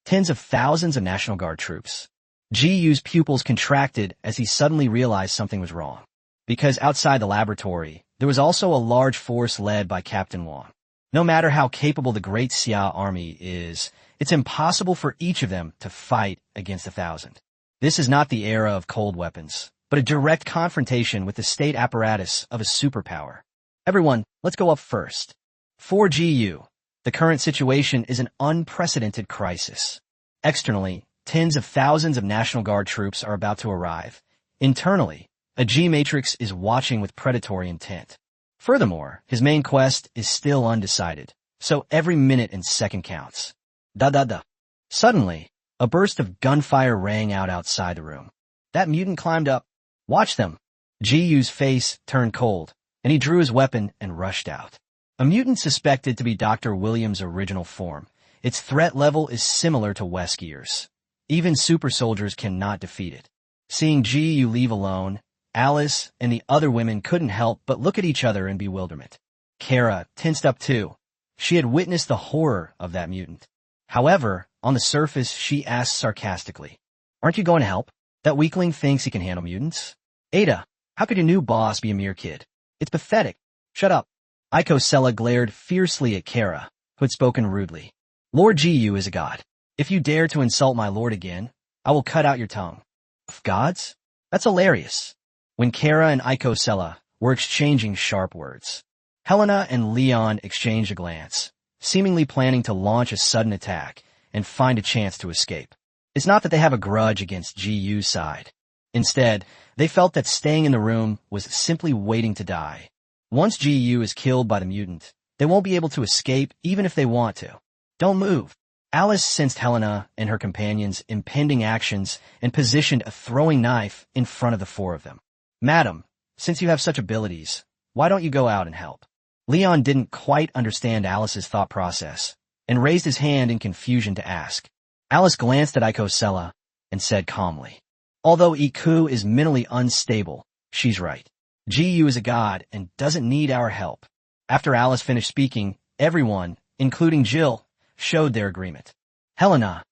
S1: Tens of thousands of National Guard troops. Ji-Yu's pupils contracted as he suddenly realized something was wrong. Because outside the laboratory, there was also a large force led by Captain Wang. No matter how capable the Great Xia army is, it's impossible for each of them to fight against 1,000. This is not the era of cold weapons, but a direct confrontation with the state apparatus of a superpower. Everyone, let's go up first. For Ji-Yu, the current situation is an unprecedented crisis. Externally, tens of thousands of National Guard troops are about to arrive. Internally, a G-Matrix is watching with predatory intent. Furthermore, his main quest is still undecided, so every minute and second counts. Da-da-da. Suddenly, a burst of gunfire rang out outside the room. That mutant climbed up. Watch them. Ji-Yu's face turned cold, and he drew his weapon and rushed out. A mutant suspected to be Dr. Williams' original form. Its threat level is similar to Weskier's. Even super soldiers cannot defeat it. Seeing Ji-Yu leave alone, Alice and the other women couldn't help but look at each other in bewilderment. Kara tensed up too. She had witnessed the horror of that mutant. However, on the surface, she asked sarcastically, "Aren't you going to help? That weakling thinks he can handle mutants." "Ada, how could your new boss be a mere kid? It's pathetic." "Shut up." Icosella glared fiercely at Kara, who had spoken rudely. "Lord Ji-Yu is a god. If you dare to insult my lord again, I will cut out your tongue." "Of gods? That's hilarious." When Kara and Icosella were exchanging sharp words, Helena and Leon exchanged a glance, seemingly planning to launch a sudden attack and find a chance to escape. It's not that they have a grudge against Ji-Yu's side. Instead, they felt that staying in the room was simply waiting to die. Once Ji-Yu is killed by the mutant, they won't be able to escape even if they want to. "Don't move." Alice sensed Helena and her companions' impending actions and positioned a throwing knife in front of the four of them. "Madam, since you have such abilities, why don't you go out and help?" Leon didn't quite understand Alice's thought process and raised his hand in confusion to ask. Alice glanced at Icosella and said calmly, "Although Iku is mentally unstable, she's right. Ji-Yu is a god and doesn't need our help." After Alice finished speaking, everyone, including Jill, showed their agreement. "Helena,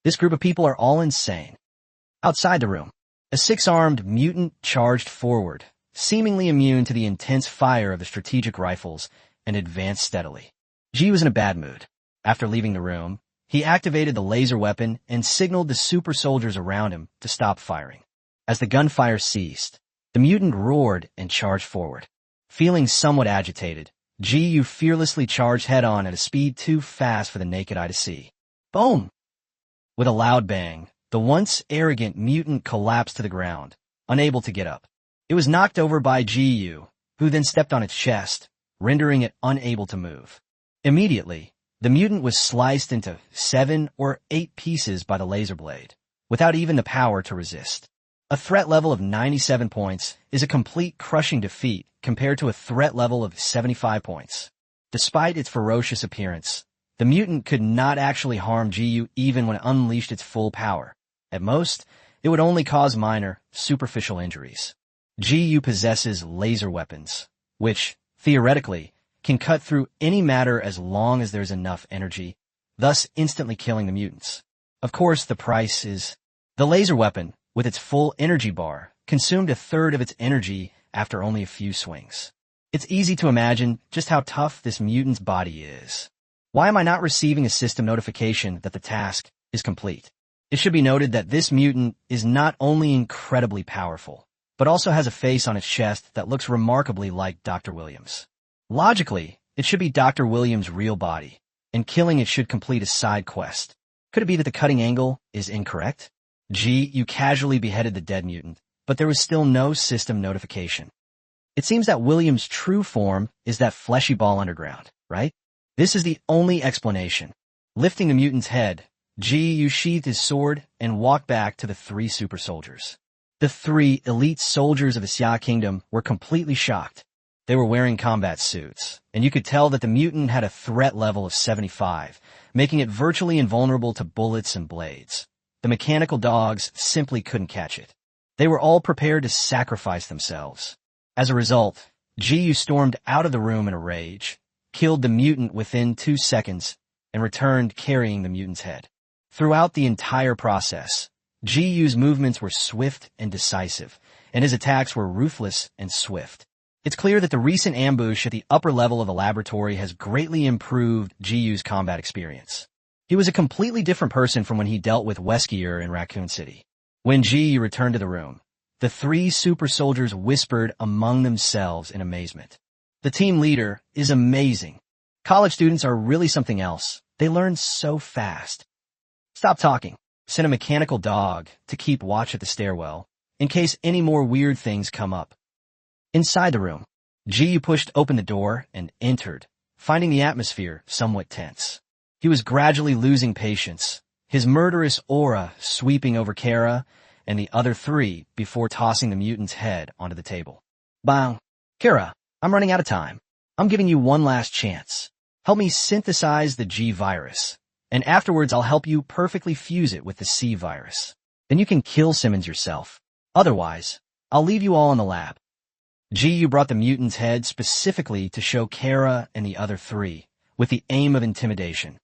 S1: this group of people are all insane." Outside the room, a six-armed mutant charged forward, seemingly immune to the intense fire of the strategic rifles, and advanced steadily. Ji was in a bad mood. After leaving the room, he activated the laser weapon and signaled the super soldiers around him to stop firing. As the gunfire ceased, the mutant roared and charged forward. Feeling somewhat agitated, Ji fearlessly charged head-on at a speed too fast for the naked eye to see. Boom! With a loud bang, the once arrogant mutant collapsed to the ground, unable to get up. It was knocked over by Ji, who then stepped on its chest, rendering it unable to move. Immediately, the mutant was sliced into 7 or 8 pieces by the laser blade, without even the power to resist. A threat level of 97 points is a complete crushing defeat compared to a threat level of 75 points. Despite its ferocious appearance, the mutant could not actually harm Ji even when it unleashed its full power. At most, it would only cause minor, superficial injuries. Ji possesses laser weapons, which, theoretically, can cut through any matter as long as there's enough energy, thus instantly killing the mutants. Of course, the price is... The laser weapon, with its full energy bar, consumed a third of its energy after only a few swings. It's easy to imagine just how tough this mutant's body is. Why am I not receiving a system notification that the task is complete? It should be noted that this mutant is not only incredibly powerful, but also has a face on its chest that looks remarkably like Dr. Williams. Logically, it should be Dr. Williams' real body, and killing it should complete a side quest. Could it be that the cutting angle is incorrect? You casually beheaded the dead mutant, but there was still no system notification. It seems that Williams' true form is that fleshy ball underground, right? This is the only explanation. Lifting the mutant's head, Ji sheathed his sword and walked back to the 3 super soldiers. The 3 elite soldiers of the Xia Kingdom were completely shocked. They were wearing combat suits, and you could tell that the mutant had a threat level of 75, making it virtually invulnerable to bullets and blades. The mechanical dogs simply couldn't catch it. They were all prepared to sacrifice themselves. As a result, Ji stormed out of the room in a rage, killed the mutant within 2 seconds, and returned carrying the mutant's head. Throughout the entire process, Ji-Yu's movements were swift and decisive, and his attacks were ruthless and swift. It's clear that the recent ambush at the upper level of the laboratory has greatly improved Ji-Yu's combat experience. He was a completely different person from when he dealt with Weskier in Raccoon City. When Ji-Yu returned to the room, the three super soldiers whispered among themselves in amazement. The team leader is amazing. College students are really something else. They learn so fast. Stop talking. Send a mechanical dog to keep watch at the stairwell, in case any more weird things come up. Inside the room, Ji-Yu pushed open the door and entered, finding the atmosphere somewhat tense. He was gradually losing patience, his murderous aura sweeping over Kara and the other three before tossing the mutant's head onto the table. Bang. Kara, I'm running out of time. I'm giving you one last chance. Help me synthesize the G virus, and afterwards I'll help you perfectly fuse it with the C virus. Then you can kill Simmons yourself. Otherwise, I'll leave you all in the lab. Ji-Yu brought the mutant's head specifically to show Kara and the other three, with the aim of intimidation.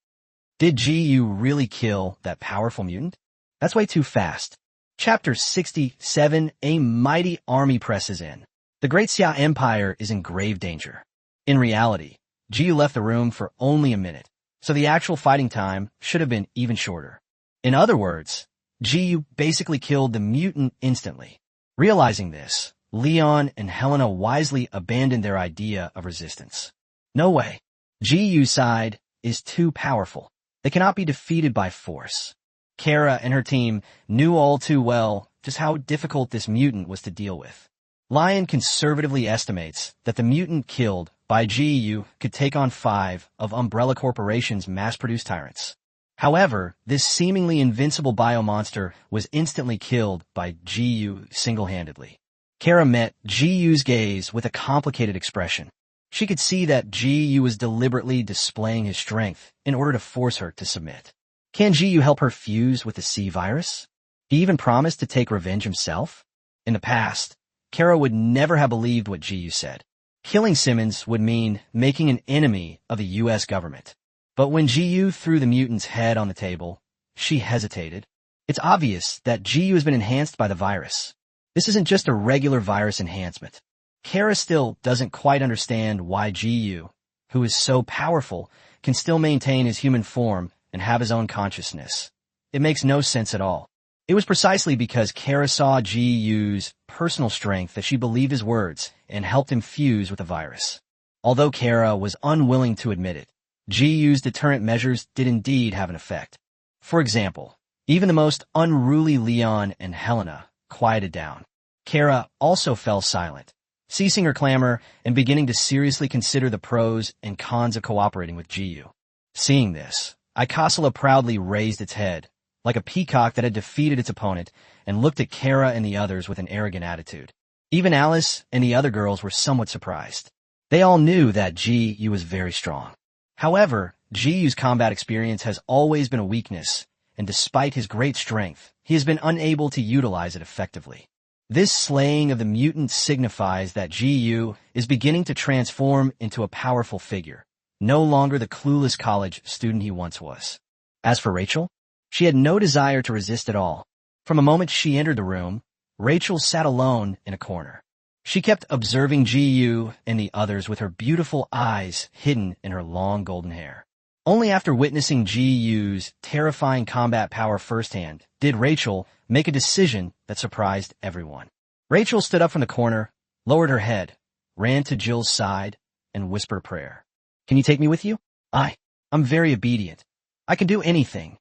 S1: Did Ji-Yu really kill that powerful mutant? That's way too fast. Chapter 67, A Mighty Army Presses In. The Great Xia Empire is in grave danger. In reality, Ji-Yu left the room for only a minute, so the actual fighting time should have been even shorter. In other words, Ji-Yu basically killed the mutant instantly. Realizing this, Leon and Helena wisely abandoned their idea of resistance. No way. Ji-Yu's side is too powerful. They cannot be defeated by force. Kara and her team knew all too well just how difficult this mutant was to deal with. Lion conservatively estimates that the mutant killed by Ji-Yu could take on 5 of Umbrella Corporation's mass-produced tyrants. However, this seemingly invincible biomonster was instantly killed by Ji-Yu single-handedly. Kara met Ji-Yu's gaze with a complicated expression. She could see that Ji-Yu was deliberately displaying his strength in order to force her to submit. Can Ji-Yu help her fuse with the C virus? He even promised to take revenge himself? In the past, Kara would never have believed what Ji-Yu said. Killing Simmons would mean making an enemy of the U.S. government. But when Ji-Yu threw the mutant's head on the table, she hesitated. It's obvious that Ji-Yu has been enhanced by the virus. This isn't just a regular virus enhancement. Kara still doesn't quite understand why Ji-Yu, who is so powerful, can still maintain his human form and have his own consciousness. It makes no sense at all. It was precisely because Kara saw Ji-Yu's personal strength that she believed his words and helped him fuse with the virus. Although Kara was unwilling to admit it, Ji-Yu's deterrent measures did indeed have an effect. For example, even the most unruly Leon and Helena quieted down. Kara also fell silent, ceasing her clamor and beginning to seriously consider the pros and cons of cooperating with Ji-Yu. Seeing this, Icosala proudly raised its head, like a peacock that had defeated its opponent, and looked at Kara and the others with an arrogant attitude. Even Alice and the other girls were somewhat surprised. They all knew that Ji-Yu was very strong. However, Ji-Yu's combat experience has always been a weakness, and despite his great strength, he has been unable to utilize it effectively. This slaying of the mutant signifies that Ji-Yu is beginning to transform into a powerful figure, no longer the clueless college student he once was. As for Rachel, she had no desire to resist at all. From the moment she entered the room, Rachel sat alone in a corner. She kept observing Ji-Yu and the others with her beautiful eyes hidden in her long golden hair. Only after witnessing Ji-Yu's terrifying combat power firsthand did Rachel make a decision that surprised everyone. Rachel stood up from the corner, lowered her head, ran to Jill's side, and whispered a prayer. "Can you take me with you? I'm very obedient. I can do anything."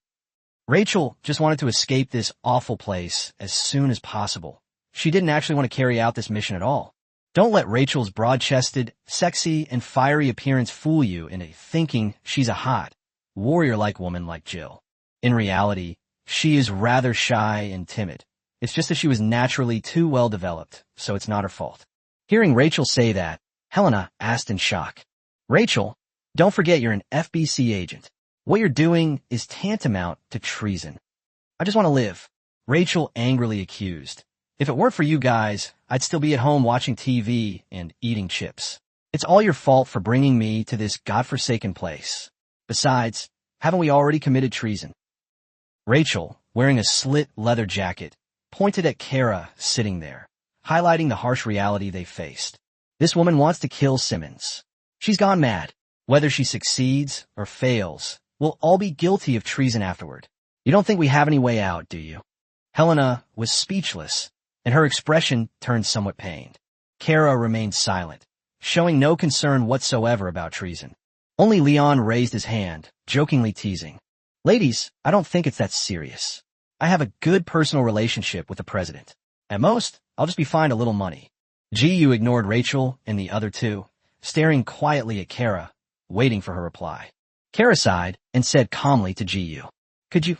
S1: Rachel just wanted to escape this awful place as soon as possible. She didn't actually want to carry out this mission at all. Don't let Rachel's broad-chested, sexy, and fiery appearance fool you into thinking she's a hot, warrior-like woman like Jill. In reality, she is rather shy and timid. It's just that she was naturally too well-developed, so it's not her fault. Hearing Rachel say that, Helena asked in shock, "Rachel, don't forget you're an FBC agent. What you're doing is tantamount to treason." "I just want to live," Rachel angrily accused. "If it weren't for you guys, I'd still be at home watching TV and eating chips. It's all your fault for bringing me to this godforsaken place. Besides, Haven't we already committed treason? Rachel, wearing a slit leather jacket, pointed at Kara sitting there, highlighting the harsh reality they faced. This woman wants to kill Simmons. She's gone mad. Whether she succeeds or fails, we'll all be guilty of treason afterward. You don't think we have any way out, do you? Helena was speechless, and her expression turned somewhat pained. Kara remained silent, showing no concern whatsoever about treason. Only Leon raised his hand, jokingly teasing. Ladies, I don't think it's that serious. I have a good personal relationship with the president. At most, I'll just be fined a little money. Ji-yu ignored Rachel and the other two, staring quietly at Kara, waiting for her reply. Kara sighed and said calmly to Ji-yu, "Could you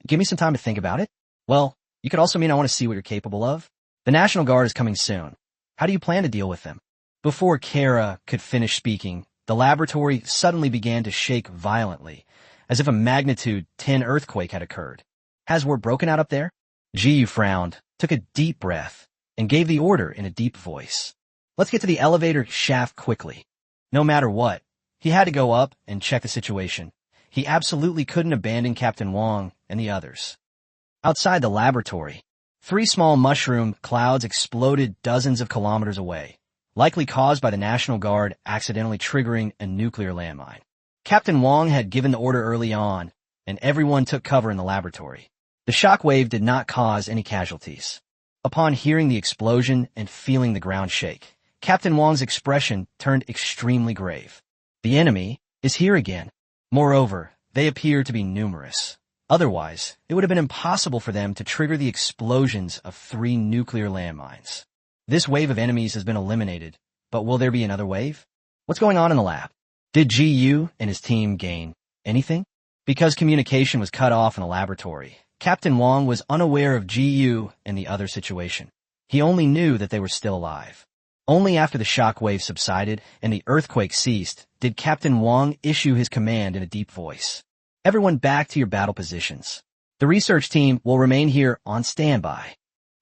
S1: give me some time to think about it? Well, you could also mean I want to see what you're capable of. The National Guard is coming soon. How do you plan to deal with them?" Before Kara could finish speaking, the laboratory suddenly began to shake violently, as if a magnitude 10 earthquake had occurred. "Has war broken out up there?" Ji-yu frowned, took a deep breath, and gave the order in a deep voice. "Let's get to the elevator shaft quickly." No matter what, he had to go up and check the situation. He absolutely couldn't abandon Captain Wong and the others. Outside the laboratory, 3 small mushroom clouds exploded dozens of kilometers away, likely caused by the National Guard accidentally triggering a nuclear landmine. Captain Wong had given the order early on, and everyone took cover in the laboratory. The shockwave did not cause any casualties. Upon hearing the explosion and feeling the ground shake, Captain Wong's expression turned extremely grave. The enemy is here again. Moreover, they appear to be numerous. Otherwise, it would have been impossible for them to trigger the explosions of 3 nuclear landmines. This wave of enemies has been eliminated, but will there be another wave? What's going on in the lab? Did Ji-yu and his team gain anything? Because communication was cut off in the laboratory, Captain Wong was unaware of Ji-yu and the other situation. He only knew that they were still alive. Only after the shockwave subsided and the earthquake ceased did Captain Wong issue his command in a deep voice. "Everyone back to your battle positions. The research team will remain here on standby."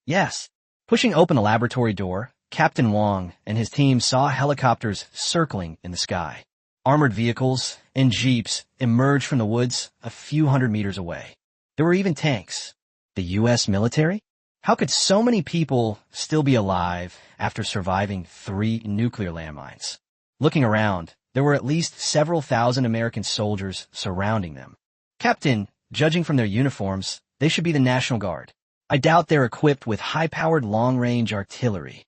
S1: "Yes." Pushing open the laboratory door, Captain Wong and his team saw helicopters circling in the sky. Armored vehicles and jeeps emerged from the woods a few hundred meters away. There were even tanks. The U.S. military? How could so many people still be alive after surviving 3 nuclear landmines? Looking around, there were at least several thousand American soldiers surrounding them. "Captain, judging from their uniforms, they should be the National Guard. I doubt they're equipped with high-powered long-range artillery."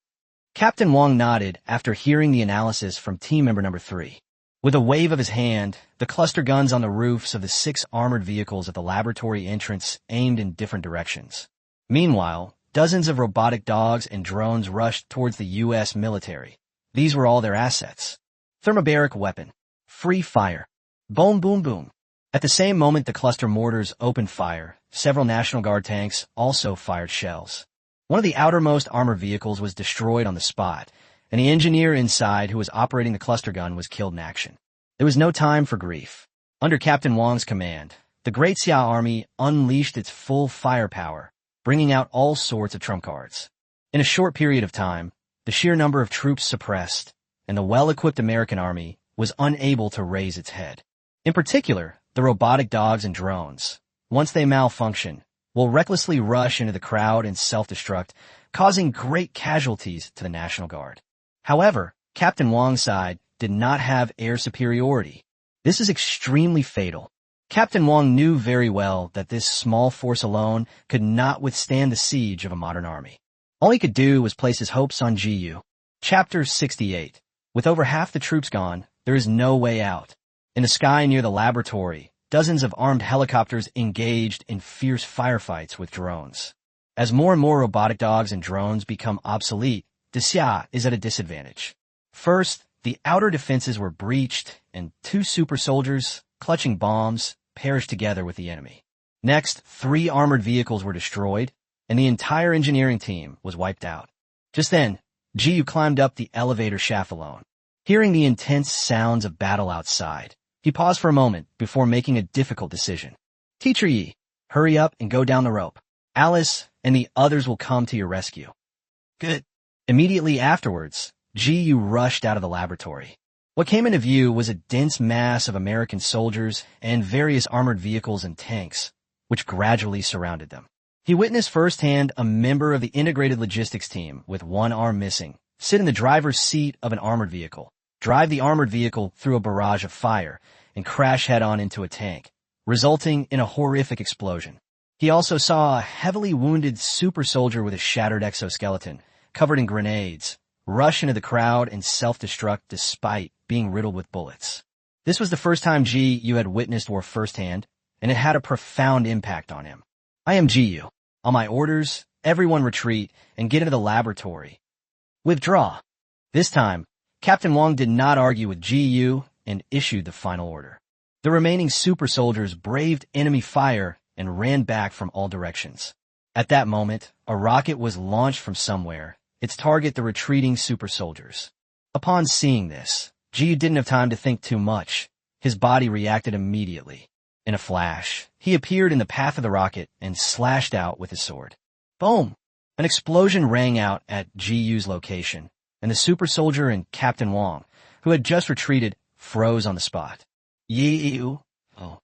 S1: Captain Wong nodded after hearing the analysis from team member number 3. With a wave of his hand, the cluster guns on the roofs of the 6 armored vehicles at the laboratory entrance aimed in different directions. Meanwhile, dozens of robotic dogs and drones rushed towards the U.S. military. These were all their assets. Thermobaric weapon. Free fire. Boom, boom, boom. At the same moment the cluster mortars opened fire, several National Guard tanks also fired shells. One of the outermost armored vehicles was destroyed on the spot, and the engineer inside who was operating the cluster gun was killed in action. There was no time for grief. Under Captain Wong's command, the Great Xia Army unleashed its full firepower, bringing out all sorts of trump cards. In a short period of time, the sheer number of troops suppressed, and the well-equipped American army was unable to raise its head. In particular, the robotic dogs and drones, once they malfunction, will recklessly rush into the crowd and self-destruct, causing great casualties to the National Guard. However, Captain Wong's side did not have air superiority. This is extremely fatal. Captain Wong knew very well that this small force alone could not withstand the siege of a modern army. All he could do was place his hopes on Ji-yu. Chapter 68. With over half the troops gone, there is no way out. In the sky near the laboratory, dozens of armed helicopters engaged in fierce firefights with drones. As more and more robotic dogs and drones become obsolete, the Xia is at a disadvantage. First, the outer defenses were breached, and 2 super soldiers, clutching bombs, perished together with the enemy. Next, 3 armored vehicles were destroyed, and the entire engineering team was wiped out. Just then, Ji-yu climbed up the elevator shaft alone. Hearing the intense sounds of battle outside, he paused for a moment before making a difficult decision. "Teacher Yi, hurry up and go down the rope. Alice and the others will come to your rescue." "Good." Immediately afterwards, Ji-yu rushed out of the laboratory. What came into view was a dense mass of American soldiers and various armored vehicles and tanks, which gradually surrounded them. He witnessed firsthand a member of the integrated logistics team with one arm missing sit in the driver's seat of an armored vehicle, drive the armored vehicle through a barrage of fire, and crash head-on into a tank, resulting in a horrific explosion. He also saw a heavily wounded super soldier with a shattered exoskeleton, covered in grenades, rush into the crowd and self-destruct despite being riddled with bullets. This was the first time Ji-Yu had witnessed war firsthand, and it had a profound impact on him. I am Ji-Yu. On my orders, everyone retreat and get into the laboratory. Withdraw. This time, Captain Wong did not argue with Ji-Yu and issued the final order. The remaining super soldiers braved enemy fire and ran back from all directions. At that moment, a rocket was launched from somewhere, its target the retreating super soldiers. Upon seeing this, Ji-Yu didn't have time to think too much. His body reacted immediately. In a flash, he appeared in the path of the rocket and slashed out with his sword. Boom! An explosion rang out at Ji-Yu's location, and the super soldier and Captain Wong, who had just retreated, froze on the spot. Ji-Yu? Oh.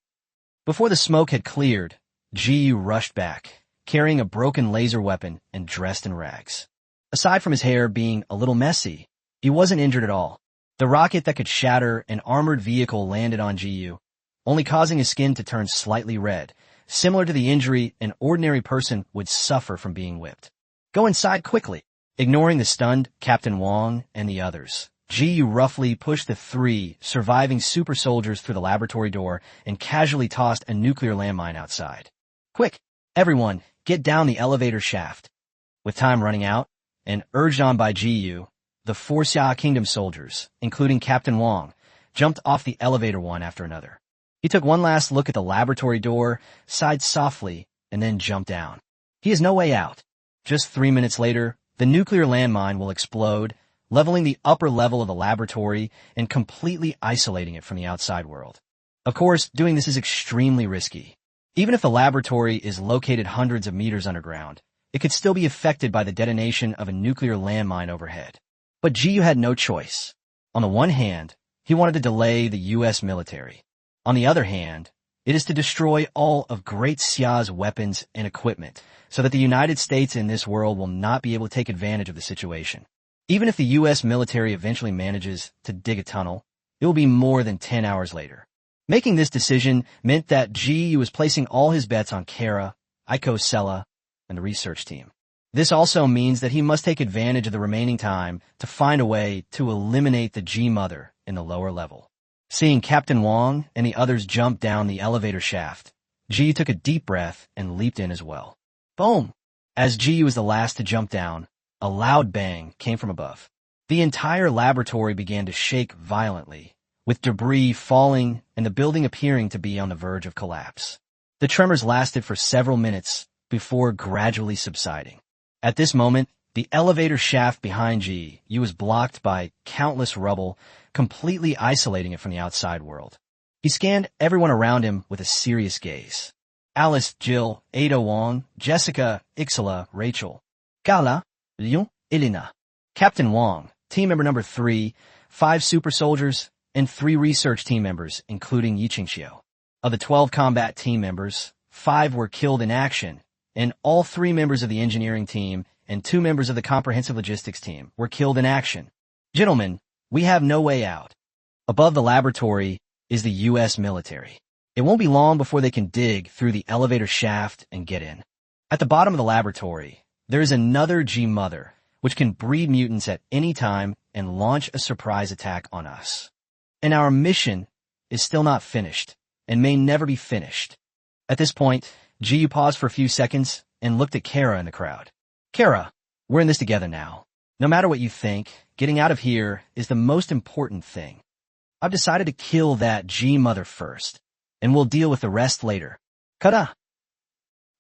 S1: Before the smoke had cleared, Ji-Yu rushed back, carrying a broken laser weapon and dressed in rags. Aside from his hair being a little messy, he wasn't injured at all. The rocket that could shatter an armored vehicle landed on Ji-Yu, only causing his skin to turn slightly red, similar to the injury an ordinary person would suffer from being whipped. Go inside quickly. Ignoring the stunned Captain Wong and the others, Ji-Yu roughly pushed the 3 surviving super soldiers through the laboratory door and casually tossed a nuclear landmine outside. Quick, everyone, get down the elevator shaft. With time running out, and urged on by Ji-Yu, the 4 Xia Kingdom soldiers, including Captain Wong, jumped off the elevator one after another. He took one last look at the laboratory door, sighed softly, and then jumped down. He has no way out. Just 3 minutes later, the nuclear landmine will explode, leveling the upper level of the laboratory and completely isolating it from the outside world. Of course, doing this is extremely risky. Even if the laboratory is located hundreds of meters underground, it could still be affected by the detonation of a nuclear landmine overhead. But Ji-Yu had no choice. On the one hand, he wanted to delay the U.S. military. On the other hand, it is to destroy all of Great Xia's weapons and equipment so that the United States in this world will not be able to take advantage of the situation. Even if the U.S. military eventually manages to dig a tunnel, it will be more than 10 hours later. Making this decision meant that Ji was placing all his bets on Kara, Aiko Sella, and the research team. This also means that he must take advantage of the remaining time to find a way to eliminate the G-Mother in the lower level. Seeing Captain Wong and the others jump down the elevator shaft, Ji took a deep breath and leaped in as well. Boom! As Ji was the last to jump down, a loud bang came from above. The entire laboratory began to shake violently, with debris falling and the building appearing to be on the verge of collapse. The tremors lasted for several minutes before gradually subsiding. At this moment, the elevator shaft behind Ji was blocked by countless rubble, completely isolating it from the outside world. He scanned everyone around him with a serious gaze. Alice, Jill, Ada Wong, Jessica, Ixala, Rachel, Gala, Liu, Elena, Captain Wong, team member number 3, 5 super soldiers, and 3 research team members, including Yiqingxiu. Of the 12 combat team members, 5 were killed in action, and all 3 members of the engineering team and 2 members of the comprehensive logistics team were killed in action. Gentlemen, we have no way out. Above the laboratory is the U.S. military. It won't be long before they can dig through the elevator shaft and get in. At the bottom of the laboratory, there is another G-Mother, which can breed mutants at any time and launch a surprise attack on us. And our mission is still not finished, and may never be finished. At this point, Ji paused for a few seconds and looked at Kara in the crowd. Kara, we're in this together now. No matter what you think, getting out of here is the most important thing. I've decided to kill that G-Mother first, and we'll deal with the rest later. Kara!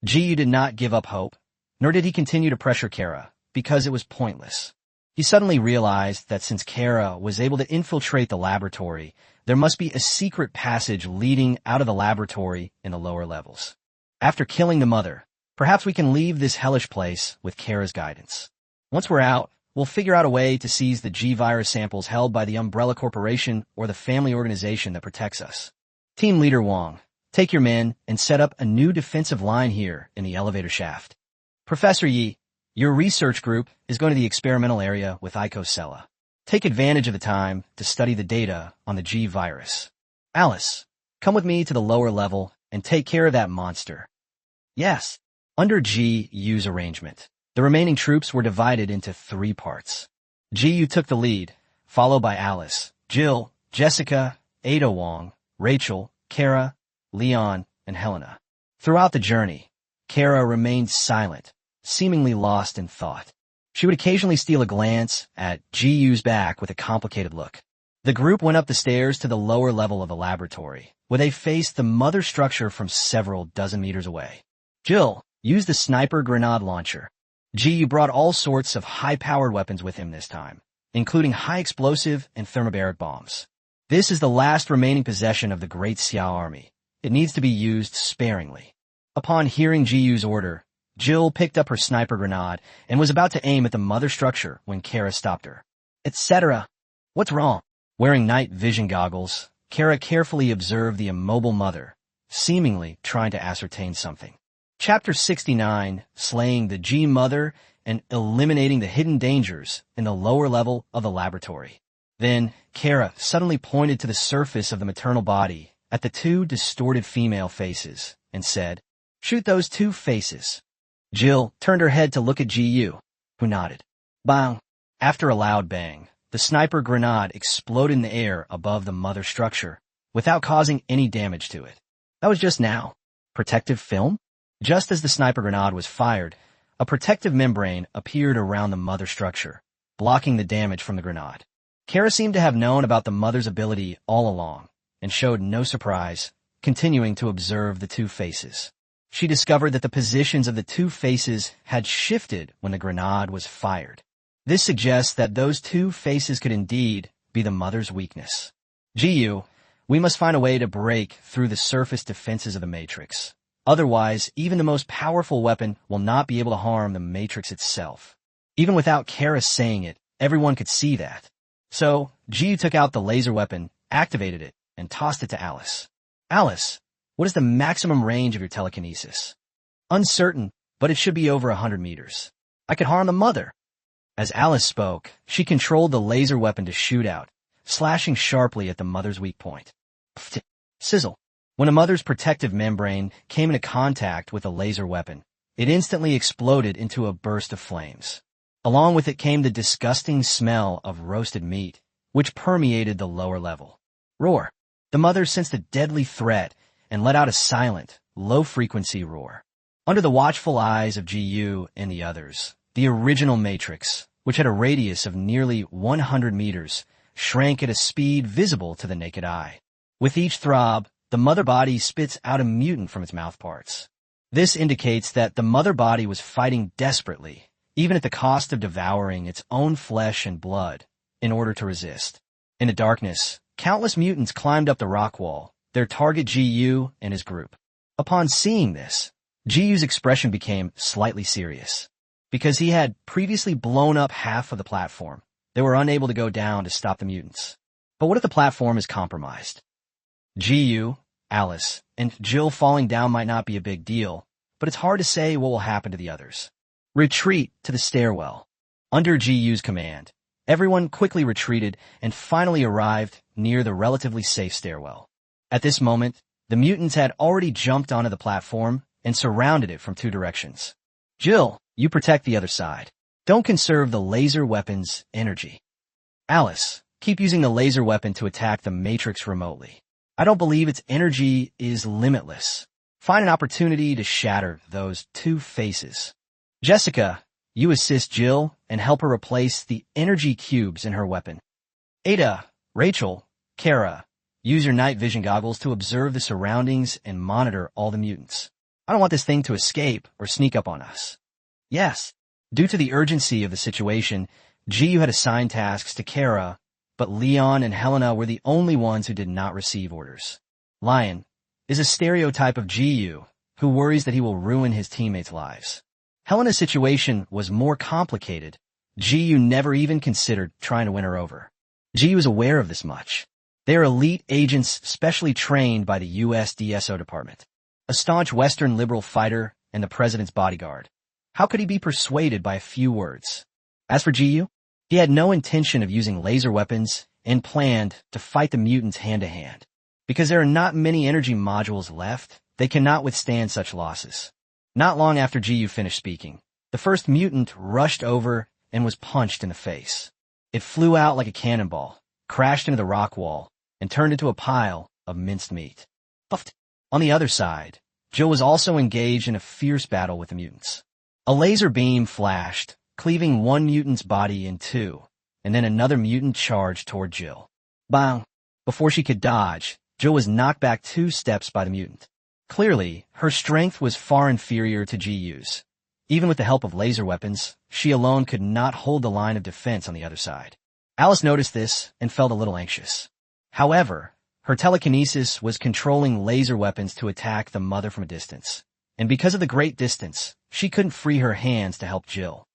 S1: Ji did not give up hope, nor did he continue to pressure Kara, because it was pointless. He suddenly realized that since Kara was able to infiltrate the laboratory, there must be a secret passage leading out of the laboratory in the lower levels. After killing the mother, perhaps we can leave this hellish place with Kara's guidance. Once we're out, we'll figure out a way to seize the G-virus samples held by the Umbrella Corporation or the family organization that protects us. Team Leader Wong, take your men and set up a new defensive line here in the elevator shaft. Professor Yi, your research group is going to the experimental area with Icosella. Take advantage of the time to study the data on the G-virus. Alice, come with me to the lower level and take care of that monster. Yes. Under GU's arrangement, the remaining troops were divided into 3 parts. GU took the lead, followed by Alice, Jill, Jessica, Ada Wong, Rachel, Kara, Leon, and Helena. Throughout the journey, Kara remained silent, seemingly lost in thought. She would occasionally steal a glance at GU's back with a complicated look. The group went up the stairs to the lower level of the laboratory, where they faced the mother structure from several dozen meters away. Jill, use the sniper grenade launcher. GU brought all sorts of high-powered weapons with him this time, including high-explosive and thermobaric bombs. This is the last remaining possession of the Great Xiao army. It needs to be used sparingly. Upon hearing GU's order, Jill picked up her sniper grenade and was about to aim at the mother structure when Kara stopped her. Etc. What's wrong? Wearing night vision goggles, Kara carefully observed the immobile mother, seemingly trying to ascertain something. Chapter 69, Slaying the G-Mother and Eliminating the Hidden Dangers in the Lower Level of the Laboratory. Then, Kara suddenly pointed to the surface of the maternal body at the 2 distorted female faces and said, "Shoot those 2 faces." Jill turned her head to look at GU, who nodded. Bang! After a loud bang, the sniper grenade exploded in the air above the mother structure without causing any damage to it. That was just now. Protective film? Just as the sniper grenade was fired, a protective membrane appeared around the mother structure, blocking the damage from the grenade. Kara seemed to have known about the mother's ability all along, and showed no surprise, continuing to observe the 2 faces. She discovered that the positions of the 2 faces had shifted when the grenade was fired. This suggests that those 2 faces could indeed be the mother's weakness. GU, we must find a way to break through the surface defenses of the Matrix. Otherwise, even the most powerful weapon will not be able to harm the Matrix itself. Even without Kara saying it, everyone could see that. So, GU took out the laser weapon, activated it, and tossed it to Alice. Alice, what is the maximum range of your telekinesis? Uncertain, but it should be over 100 meters. I could harm the mother. As Alice spoke, she controlled the laser weapon to shoot out, slashing sharply at the mother's weak point. Sizzle. When a mother's protective membrane came into contact with a laser weapon, it instantly exploded into a burst of flames. Along with it came the disgusting smell of roasted meat, which permeated the lower level. Roar. The mother sensed a deadly threat and let out a silent, low-frequency roar. Under the watchful eyes of GU and the others, the original Matrix, which had a radius of nearly 100 meters, shrank at a speed visible to the naked eye. With each throb, the mother body spits out a mutant from its mouth parts. This indicates that the mother body was fighting desperately, even at the cost of devouring its own flesh and blood, in order to resist. In the darkness, countless mutants climbed up the rock wall, their target GU and his group. Upon seeing this, GU's expression became slightly serious. Because he had previously blown up half of the platform, they were unable to go down to stop the mutants. But what if the platform is compromised? GU, Alice, and Jill falling down might not be a big deal, but it's hard to say what will happen to the others. Retreat to the stairwell. Under GU's command, everyone quickly retreated and finally arrived near the relatively safe stairwell. At this moment, the mutants had already jumped onto the platform and surrounded it from 2 directions. Jill, you protect the other side. Don't conserve the laser weapon's energy. Alice, keep using the laser weapon to attack the Matrix remotely. I don't believe its energy is limitless. Find an opportunity to shatter those 2 faces. Jessica, you assist Jill and help her replace the energy cubes in her weapon. Ada, Rachel, Kara, use your night vision goggles to observe the surroundings and monitor all the mutants. I don't want this thing to escape or sneak up on us. Yes. Due to the urgency of the situation, GU had assigned tasks to Kara, but Leon and Helena were the only ones who did not receive orders. Lion is a stereotype of GU who worries that he will ruin his teammates' lives. Helena's situation was more complicated, Jiyu never even considered trying to win her over. Jiyu is aware of this much. They are elite agents specially trained by the U.S. DSO department. A staunch Western liberal fighter and the president's bodyguard. How could he be persuaded by a few words? As for Jiyu, he had no intention of using laser weapons and planned to fight the mutants hand-to-hand. Because there are not many energy modules left, they cannot withstand such losses. Not long after Jiyu finished speaking, the first mutant rushed over and was punched in the face. It flew out like a cannonball, crashed into the rock wall, and turned into a pile of minced meat. On the other side, Jill was also engaged in a fierce battle with the mutants. A laser beam flashed, cleaving one mutant's body in two, and then another mutant charged toward Jill. Bang! Before she could dodge, Jill was knocked back 2 steps by the mutant. Clearly, her strength was far inferior to Jiyu's. Even with the help of laser weapons, she alone could not hold the line of defense on the other side. Alice noticed this and felt a little anxious. However, her telekinesis was controlling laser weapons to attack the mother from a distance. And because of the great distance, she couldn't free her hands to help Jill.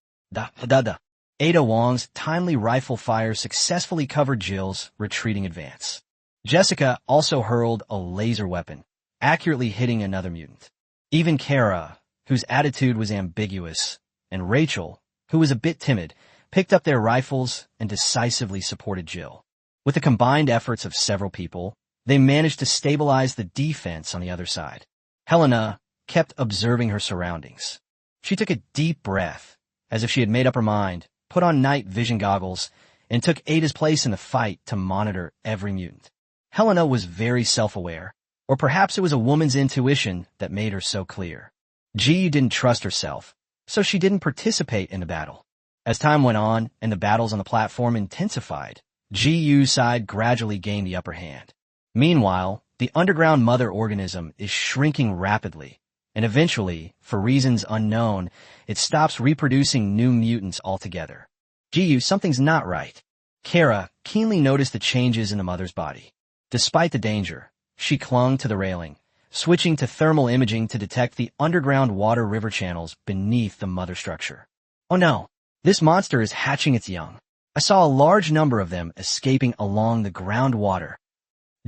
S1: Ada Wong's timely rifle fire successfully covered Jill's retreating advance. Jessica also hurled a laser weapon, accurately hitting another mutant. Even Kara, whose attitude was ambiguous, and Rachel, who was a bit timid, picked up their rifles and decisively supported Jill. With the combined efforts of several people, they managed to stabilize the defense on the other side. Helena kept observing her surroundings. She took a deep breath, as if she had made up her mind, put on night vision goggles, and took Ada's place in the fight to monitor every mutant. Helena was very self-aware, or perhaps it was a woman's intuition that made her so clear. Ji didn't trust herself, so she didn't participate in the battle. As time went on and the battles on the platform intensified, Jiyu's side gradually gained the upper hand. Meanwhile, the underground mother organism is shrinking rapidly, and eventually, for reasons unknown, it stops reproducing new mutants altogether. Jiyu, something's not right. Kara keenly noticed the changes in the mother's body. Despite the danger, she clung to the railing, switching to thermal imaging to detect the underground water river channels beneath the mother structure. Oh no, this monster is hatching its young. I saw a large number of them escaping along the groundwater.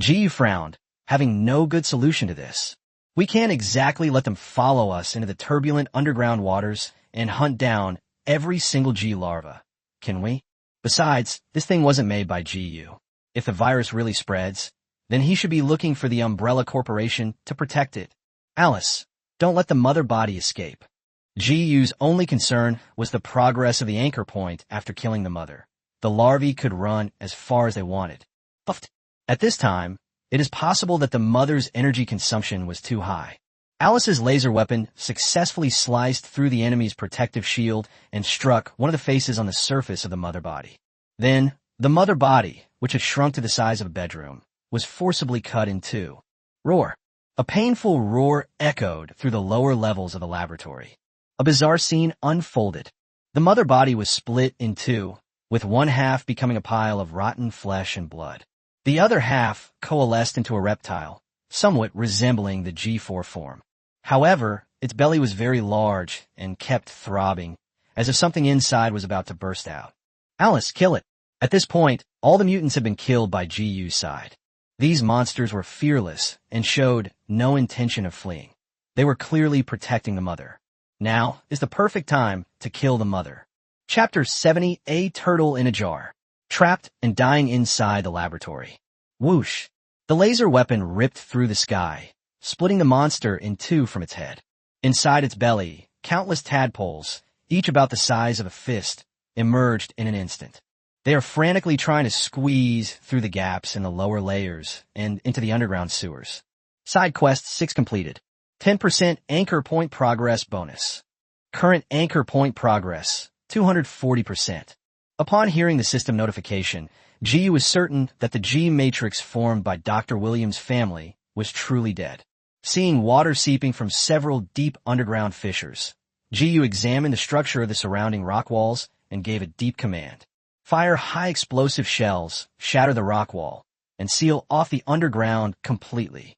S1: Jiyu frowned, having no good solution to this. We can't exactly let them follow us into the turbulent underground waters and hunt down every single G larva, can we? Besides, this thing wasn't made by Jiyu. If the virus really spreads, then he should be looking for the Umbrella Corporation to protect it. Alice, don't let the mother body escape. Jiyu's only concern was the progress of the anchor point after killing the mother. The larvae could run as far as they wanted. At this time, it is possible that the mother's energy consumption was too high. Alice's laser weapon successfully sliced through the enemy's protective shield and struck one of the faces on the surface of the mother body. Then, the mother body, which had shrunk to the size of a bedroom, was forcibly cut in two. Roar! A painful roar echoed through the lower levels of the laboratory. A bizarre scene unfolded. The mother body was split in two, with one half becoming a pile of rotten flesh and blood. The other half coalesced into a reptile, somewhat resembling the G4 form. However, its belly was very large and kept throbbing, as if something inside was about to burst out. Alice, kill it! At this point, all the mutants had been killed by GU's side. These monsters were fearless and showed no intention of fleeing. They were clearly protecting the mother. Now is the perfect time to kill the mother. Chapter 70, A Turtle in a Jar. Trapped and dying inside the laboratory. Whoosh! The laser weapon ripped through the sky, splitting the monster in two from its head. Inside its belly, countless tadpoles, each about the size of a fist, emerged in an instant. They are frantically trying to squeeze through the gaps in the lower layers and into the underground sewers. Side quest 6 completed. 10% anchor point progress bonus. Current anchor point progress, 240%. Upon hearing the system notification, GU was certain that the G matrix formed by Dr. Williams' family was truly dead. Seeing water seeping from several deep underground fissures, GU examined the structure of the surrounding rock walls and gave a deep command. Fire high explosive shells, shatter the rock wall, and seal off the underground completely.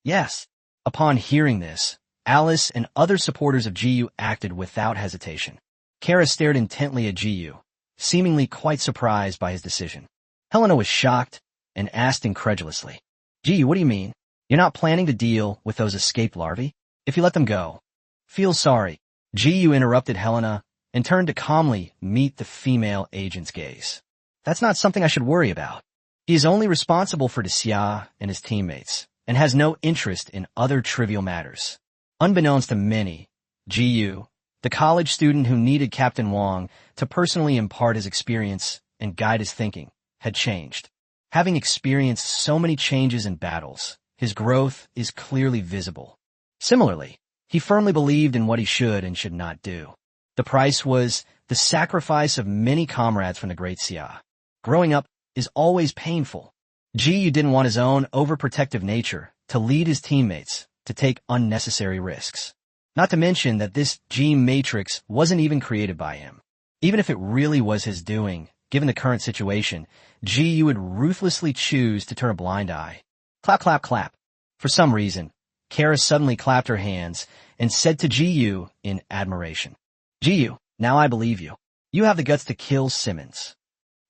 S1: Yes. Upon hearing this, Alice and other supporters of GU acted without hesitation. Kara stared intently at GU, seemingly quite surprised by his decision. Helena was shocked and asked incredulously, "Gee, what do you mean? You're not planning to deal with those escaped larvae? If you let them go, feel sorry." Gu interrupted Helena and turned to calmly meet the female agent's gaze. "That's not something I should worry about. He is only responsible for Xia and his teammates, and has no interest in other trivial matters." Unbeknownst to many, Gu, the college student who needed Captain Wang to personally impart his experience and guide his thinking, had changed. Having experienced so many changes in battles, his growth is clearly visible. Similarly, he firmly believed in what he should and should not do. The price was the sacrifice of many comrades from the Great Xia. Growing up is always painful. Gu didn't want his own overprotective nature to lead his teammates to take unnecessary risks. Not to mention that this gene matrix wasn't even created by him. Even if it really was his doing, given the current situation, Gu would ruthlessly choose to turn a blind eye. Clap, clap, clap. For some reason, Kara suddenly clapped her hands and said to Gu in admiration, "Gu, now I believe you. You have the guts to kill Simmons.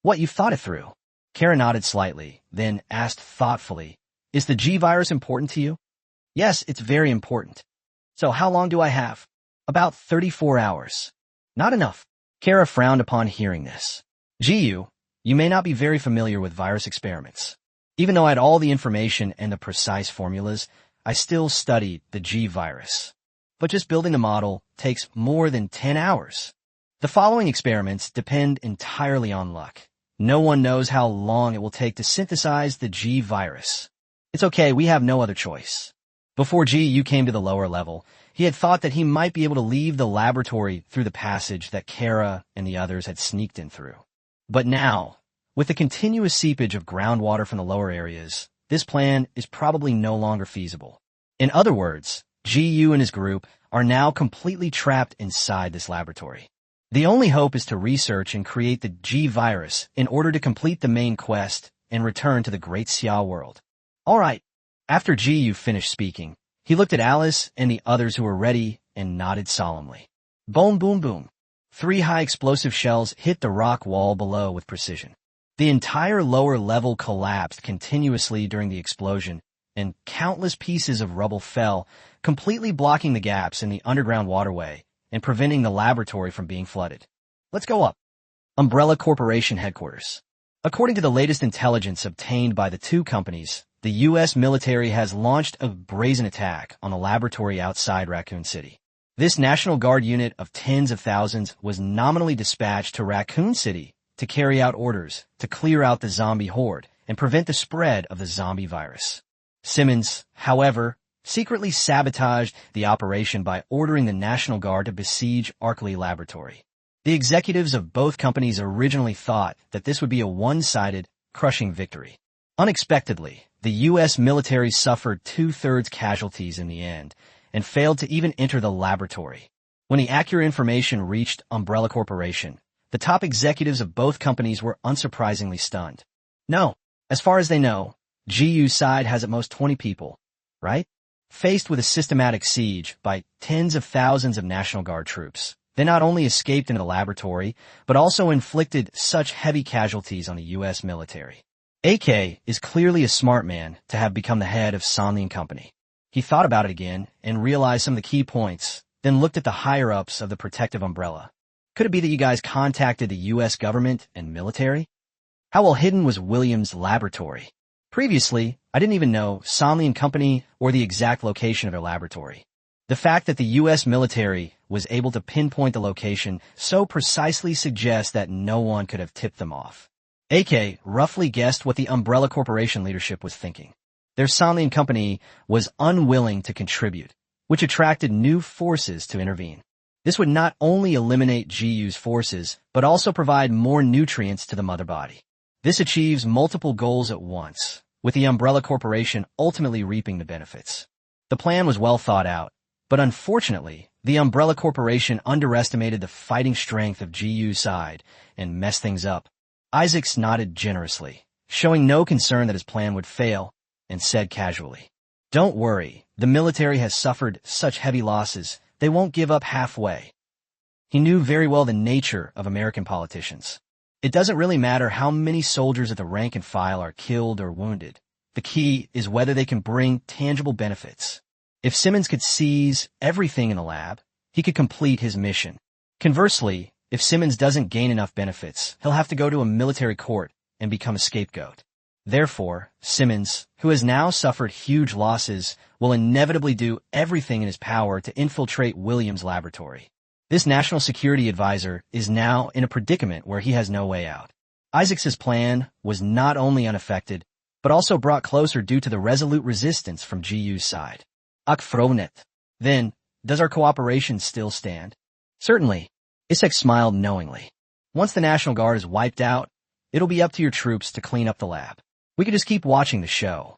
S1: What, you've thought it through?" Kara nodded slightly, then asked thoughtfully, "Is the G virus important to you?" "Yes, it's very important." "So how long do I have?" "About 34 hours. "Not enough." Kara frowned upon hearing this. "Gu, you may not be very familiar with virus experiments. Even though I had all the information and the precise formulas, I still studied the G virus. But just building the model takes more than 10 hours. The following experiments depend entirely on luck. No one knows how long it will take to synthesize the G virus. It's okay, we have no other choice." Before Gu came to the lower level, he had thought that he might be able to leave the laboratory through the passage that Kara and the others had sneaked in through. But now, with the continuous seepage of groundwater from the lower areas, this plan is probably no longer feasible. In other words, Gu and his group are now completely trapped inside this laboratory. The only hope is to research and create the G virus in order to complete the main quest and return to the Great Xia world. "All right." After Gu finished speaking, he looked at Alice and the others who were ready and nodded solemnly. Boom, boom, boom. 3 high explosive shells hit the rock wall below with precision. The entire lower level collapsed continuously during the explosion, and countless pieces of rubble fell, completely blocking the gaps in the underground waterway and preventing the laboratory from being flooded. "Let's go up." Umbrella Corporation headquarters. According to the latest intelligence obtained by the two companies, the U.S. military has launched a brazen attack on a laboratory outside Raccoon City. This National Guard unit of tens of thousands was nominally dispatched to Raccoon City to carry out orders to clear out the zombie horde and prevent the spread of the zombie virus. Simmons, however, secretly sabotaged the operation by ordering the National Guard to besiege Arkley Laboratory. The executives of both companies originally thought that this would be a one-sided, crushing victory. Unexpectedly, the U.S. military suffered 2/3 casualties in the end and failed to even enter the laboratory. When the accurate information reached Umbrella Corporation, the top executives of both companies were unsurprisingly stunned. No, as far as they know, Gu's side has at most 20 people, right? Faced with a systematic siege by tens of thousands of National Guard troops, they not only escaped into the laboratory, but also inflicted such heavy casualties on the U.S. military. AK is clearly a smart man to have become the head of Somnian Company. He thought about it again and realized some of the key points, then looked at the higher-ups of the protective umbrella. Could it be that you guys contacted the U.S. government and military? How well hidden was Williams' laboratory? Previously, I didn't even know Somnian Company or the exact location of their laboratory. The fact that the U.S. military was able to pinpoint the location so precisely suggests that no one could have tipped them off. AK roughly guessed what the Umbrella Corporation leadership was thinking. Their Somnian Company was unwilling to contribute, which attracted new forces to intervene. This would not only eliminate Gu's forces, but also provide more nutrients to the mother body. This achieves multiple goals at once, with the Umbrella Corporation ultimately reaping the benefits. The plan was well thought out, but unfortunately, the Umbrella Corporation underestimated the fighting strength of Gu's side and messed things up. Isaacs nodded generously, showing no concern that his plan would fail, and said casually, "Don't worry, the military has suffered such heavy losses, they won't give up halfway." He knew very well the nature of American politicians. It doesn't really matter how many soldiers at the rank and file are killed or wounded. The key is whether they can bring tangible benefits. If Simmons could seize everything in the lab, he could complete his mission. Conversely, if Simmons doesn't gain enough benefits, he'll have to go to a military court and become a scapegoat. Therefore, Simmons, who has now suffered huge losses, will inevitably do everything in his power to infiltrate Williams' laboratory. This national security advisor is now in a predicament where he has no way out. Isaacs's plan was not only unaffected, but also brought closer due to the resolute resistance from GU's side. Akfronet. Then, does our cooperation still stand? Certainly. Isaac smiled knowingly. Once the National Guard is wiped out, it'll be up to your troops to clean up the lab. We could just keep watching the show.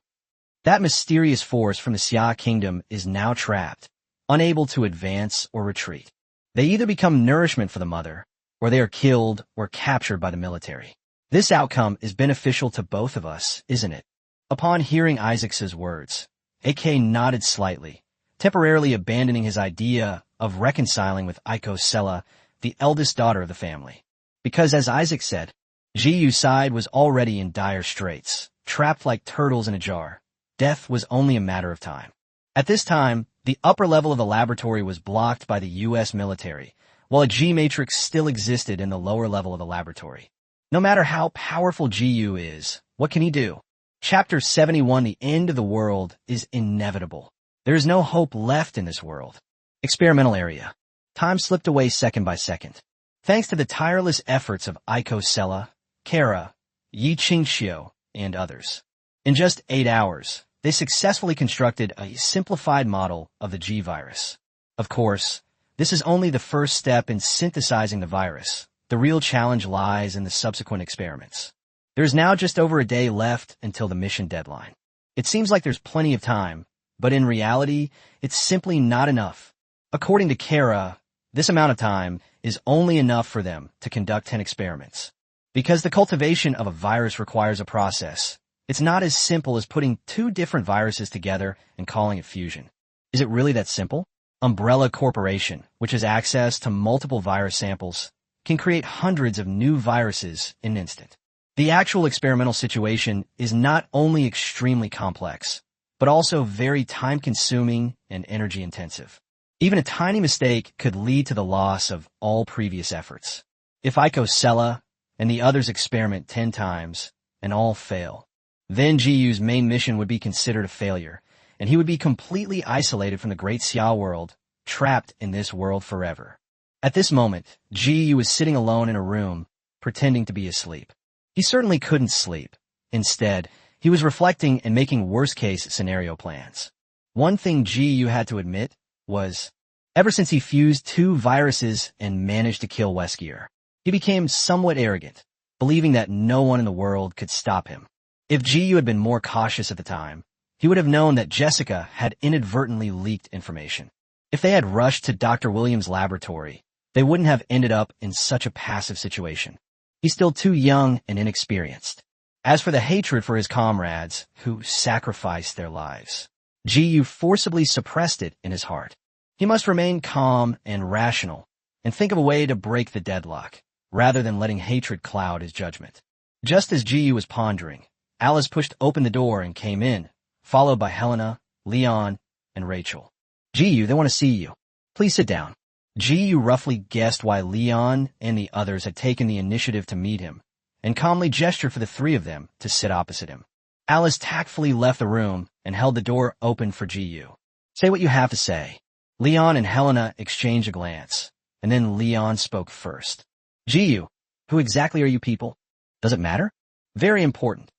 S1: That mysterious force from the Xia Kingdom is now trapped, unable to advance or retreat. They either become nourishment for the mother, or they are killed or captured by the military. This outcome is beneficial to both of us, isn't it? Upon hearing Isaacs's words, AK nodded slightly, temporarily abandoning his idea of reconciling with Aiko Sella, the eldest daughter of the family. Because as Isaac said, GU's side was already in dire straits, trapped like turtles in a jar. Death was only a matter of time. At this time, the upper level of the laboratory was blocked by the U.S. military, while a G-matrix still existed in the lower level of the laboratory. No matter how powerful GU is, what can he do? Chapter 71, The End of the World, is inevitable. There is no hope left in this world. Experimental area. Time slipped away second by second. Thanks to the tireless efforts of Aiko Sella, Kara, Yi Qingxiu, and others. In just 8 hours, they successfully constructed a simplified model of the G virus. Of course, this is only the first step in synthesizing the virus. The real challenge lies in the subsequent experiments. There's now just over a day left until the mission deadline. It seems like there's plenty of time, but in reality, it's simply not enough. According to Kara, this amount of time is only enough for them to conduct 10 experiments. Because the cultivation of a virus requires a process, it's not as simple as putting 2 different viruses together and calling it fusion. Is it really that simple? Umbrella Corporation, which has access to multiple virus samples, can create hundreds of new viruses in an instant. The actual experimental situation is not only extremely complex, but also very time-consuming and energy-intensive. Even a tiny mistake could lead to the loss of all previous efforts. If Aiko Sella and the others experiment 10 times and all fail, then GU's main mission would be considered a failure, and he would be completely isolated from the great Xia world, trapped in this world forever. At this moment, GU was sitting alone in a room, pretending to be asleep. He certainly couldn't sleep. Instead, he was reflecting and making worst-case scenario plans. One thing GU had to admit was, ever since he fused 2 viruses and managed to kill Weskier, he became somewhat arrogant, believing that no one in the world could stop him. If GU had been more cautious at the time, he would have known that Jessica had inadvertently leaked information. If they had rushed to Dr. Williams' laboratory, they wouldn't have ended up in such a passive situation. He's still too young and inexperienced. As for the hatred for his comrades, who sacrificed their lives, GU forcibly suppressed it in his heart. He must remain calm and rational, and think of a way to break the deadlock, rather than letting hatred cloud his judgment. Just as GU was pondering, Alice pushed open the door and came in, followed by Helena, Leon, and Rachel. GU, they want to see you. Please sit down. GU roughly guessed why Leon and the others had taken the initiative to meet him, and calmly gestured for the 3 of them to sit opposite him. Alice tactfully left the room and held the door open for GU. Say what you have to say. Leon and Helena exchanged a glance, and then Leon spoke first. GU, who exactly are you people? Does it matter? Very important.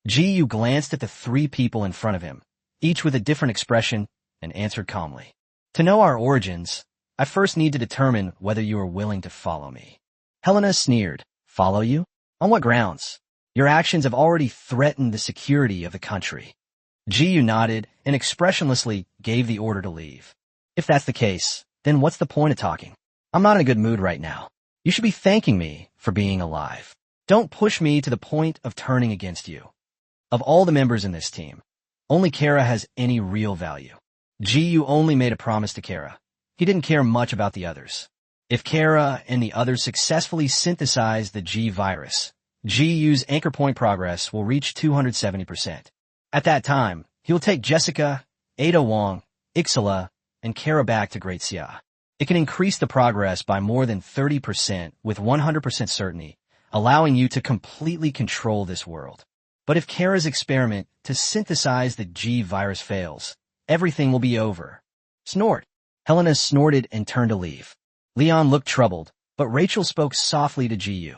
S1: GU glanced at the 3 people in front of him, each with a different expression, and answered calmly. To know our origins, I first need to determine whether you are willing to follow me. Helena sneered. Follow you? On what grounds? Your actions have already threatened the security of the country. GU nodded and expressionlessly gave the order to leave. If that's the case, then what's the point of talking? I'm not in a good mood right now. You should be thanking me for being alive. Don't push me to the point of turning against you. Of all the members in this team, only Kara has any real value. GU only made a promise to Kara. He didn't care much about the others. If Kara and the others successfully synthesize the G virus, GU's anchor point progress will reach 270%. At that time, he will take Jessica, Ada Wong, Ixala, and Kara back to Great Xia. It can increase the progress by more than 30% with 100% certainty, allowing you to completely control this world. But if Kara's experiment to synthesize the G virus fails, everything will be over. Snort. Helena snorted and turned to leave. Leon looked troubled, but Rachel spoke softly to GU.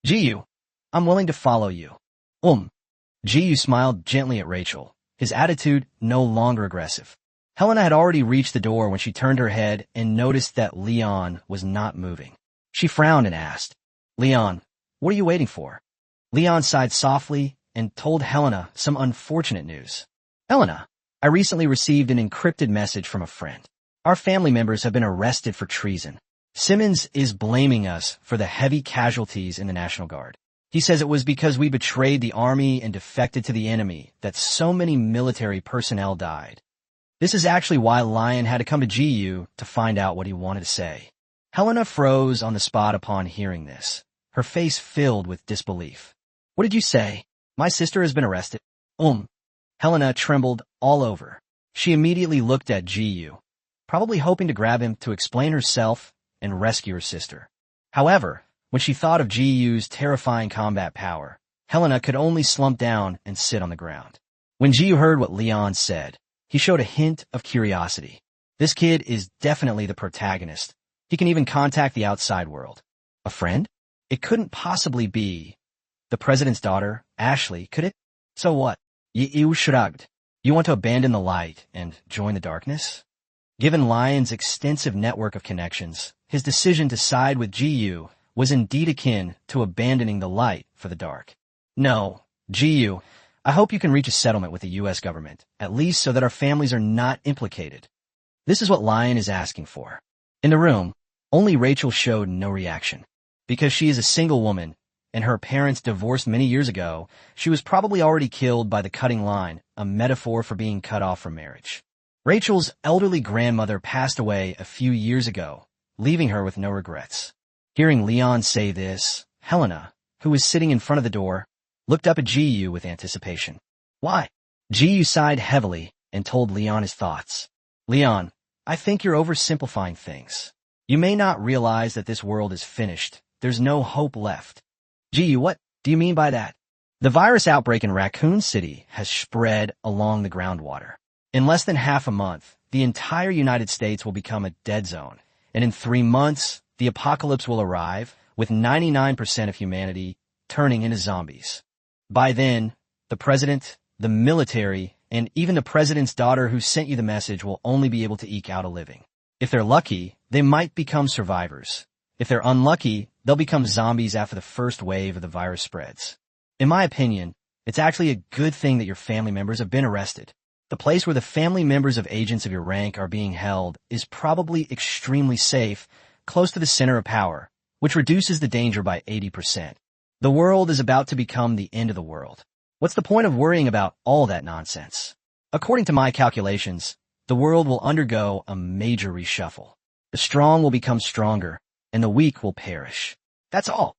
S1: GU, I'm willing to follow you. GU smiled gently at Rachel, his attitude no longer aggressive. Helena had already reached the door when she turned her head and noticed that Leon was not moving. She frowned and asked, Leon, what are you waiting for? Leon sighed softly and told Helena some unfortunate news. Helena, I recently received an encrypted message from a friend. Our family members have been arrested for treason. Simmons is blaming us for the heavy casualties in the National Guard. He says it was because we betrayed the army and defected to the enemy that so many military personnel died. This is actually why Lion had to come to GU to find out what he wanted to say. Helena froze on the spot upon hearing this, her face filled with disbelief. What did you say? My sister has been arrested. Helena trembled all over. She immediately looked at GU, probably hoping to grab him to explain herself and rescue her sister. However, when she thought of GU's terrifying combat power, Helena could only slump down and sit on the ground. When GU heard what Leon said, he showed a hint of curiosity. This kid is definitely the protagonist. He can even contact the outside world. A friend? It couldn't possibly be the president's daughter, Ashley, could it? So what? You shrugged. You want to abandon the light and join the darkness? Given Lion's extensive network of connections, his decision to side with GU was indeed akin to abandoning the light for the dark. No, GU, I hope you can reach a settlement with the U.S. government, at least so that our families are not implicated. This is what Lion is asking for. In the room, only Rachel showed no reaction. Because she is a single woman, and her parents divorced many years ago, she was probably already killed by the cutting line, a metaphor for being cut off from marriage. Rachel's elderly grandmother passed away a few years ago, leaving her with no regrets. Hearing Leon say this, Helena, who was sitting in front of the door, looked up at GU with anticipation. Why? GU sighed heavily and told Leon his thoughts. Leon, I think you're oversimplifying things. You may not realize that this world is finished. There's no hope left. GU, what do you mean by that? The virus outbreak in Raccoon City has spread along the groundwater. In less than half a month, the entire United States will become a dead zone, and in 3 months, the apocalypse will arrive, with 99% of humanity turning into zombies. By then, the president, the military, and even the president's daughter who sent you the message will only be able to eke out a living. If they're lucky, they might become survivors. If they're unlucky, they'll become zombies after the first wave of the virus spreads. In my opinion, it's actually a good thing that your family members have been arrested. The place where the family members of agents of your rank are being held is probably extremely safe, close to the center of power, which reduces the danger by 80%. The world is about to become the end of the world. What's the point of worrying about all that nonsense? According to my calculations, the world will undergo a major reshuffle. The strong will become stronger, and the weak will perish. That's all.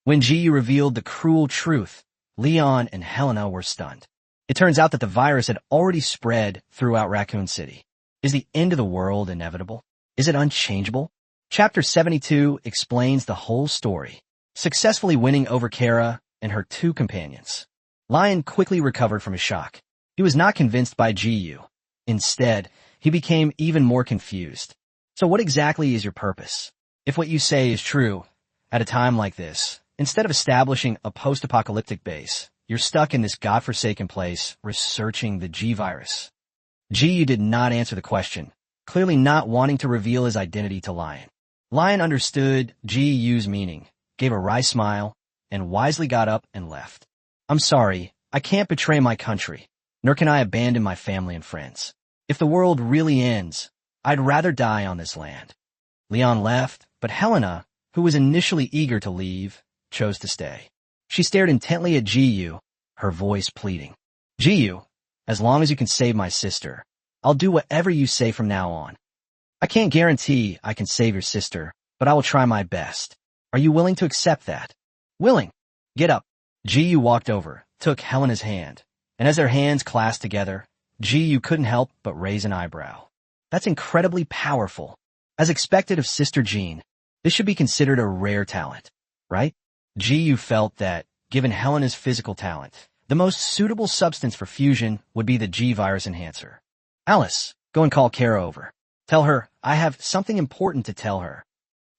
S1: When GU revealed the cruel truth, Leon and Helena were stunned. It turns out that the virus had already spread throughout Raccoon City. Is the end of the world inevitable? Is it unchangeable? Chapter 72 explains the whole story, successfully winning over Kara and her 2 companions. Lion quickly recovered from his shock. He was not convinced by GU. Instead, he became even more confused. So what exactly is your purpose? If what you say is true, at a time like this, instead of establishing a post-apocalyptic base, you're stuck in this godforsaken place researching the G virus. GU did not answer the question, clearly not wanting to reveal his identity to Lion. Lion understood GU's meaning, gave a wry smile, and wisely got up and left. I'm sorry, I can't betray my country, nor can I abandon my family and friends. If the world really ends, I'd rather die on this land. Leon left, but Helena, who was initially eager to leave, chose to stay. She stared intently at GU, her voice pleading. GU, as long as you can save my sister, I'll do whatever you say from now on. I can't guarantee I can save your sister, but I will try my best. Are you willing to accept that? Willing. Get up. Ji walked over, took Helena's hand, and as their hands clasped together, Ji couldn't help but raise an eyebrow. That's incredibly powerful. As expected of Sister Jean, this should be considered a rare talent, right? Ji felt that, given Helena's physical talent, the most suitable substance for fusion would be the G-virus enhancer. Alice, go and call Kara over. Tell her I have something important to tell her.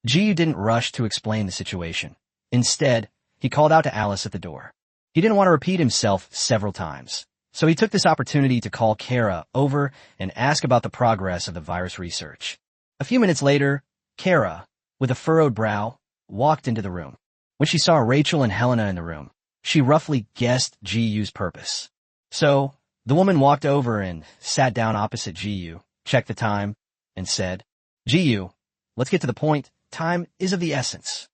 S1: Ji didn't rush to explain the situation. Instead, he called out to Alice at the door. He didn't want to repeat himself several times, so he took this opportunity to call Kara over and ask about the progress of the virus research. A few minutes later, Kara, with a furrowed brow, walked into the room. When she saw Rachel and Helena in the room, she roughly guessed Ji purpose. So, the woman walked over and sat down opposite Ji, checked the time, and said, Ji, let's get to the point. Time is of the essence.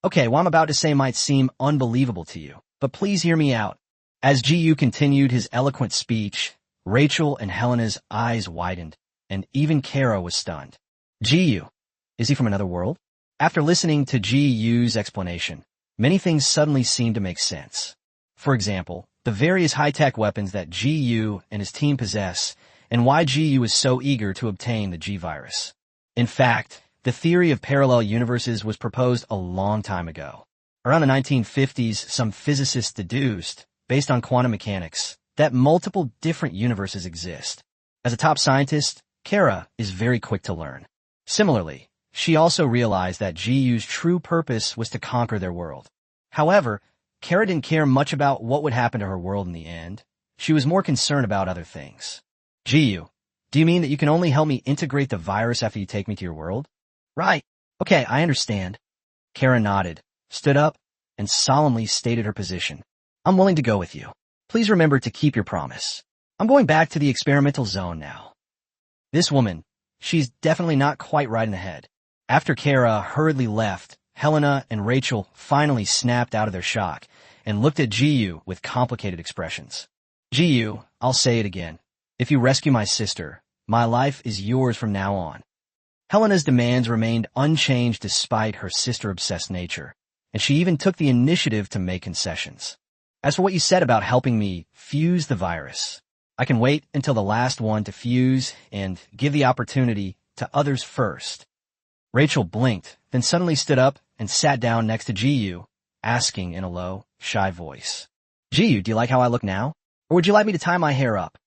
S1: Okay, what I'm about to say might seem unbelievable to you, but please hear me out. As Ji continued his eloquent speech, Rachel and Helena's eyes widened, and even Kara was stunned. Ji, is he from another world? After listening to Ji's explanation, many things suddenly seemed to make sense. For example, the various high-tech weapons that Ji and his team possess, and why Ji was so eager to obtain the G-virus. In fact, the theory of parallel universes was proposed a long time ago. Around the 1950s, some physicists deduced, based on quantum mechanics, that multiple different universes exist. As a top scientist, Kara is very quick to learn. Similarly, she also realized that Ji's true purpose was to conquer their world. However, Kara didn't care much about what would happen to her world in the end. She was more concerned about other things. Ji, do you mean that you can only help me integrate the virus after you take me to your world? Right. Okay, I understand. Kara nodded, stood up, and solemnly stated her position. I'm willing to go with you. Please remember to keep your promise. I'm going back to the experimental zone now. This woman, she's definitely not quite right in the head. After Kara hurriedly left, Helena and Rachel finally snapped out of their shock and looked at Ji with complicated expressions. Ji, I'll say it again. If you rescue my sister, my life is yours from now on. Helena's demands remained unchanged despite her sister-obsessed nature, and she even took the initiative to make concessions. As for what you said about helping me fuse the virus, I can wait until the last one to fuse and give the opportunity to others first. Rachel blinked, then suddenly stood up and sat down next to Ji, asking in a low, shy voice. Ji, do you like how I look now? Or would you like me to tie my hair up?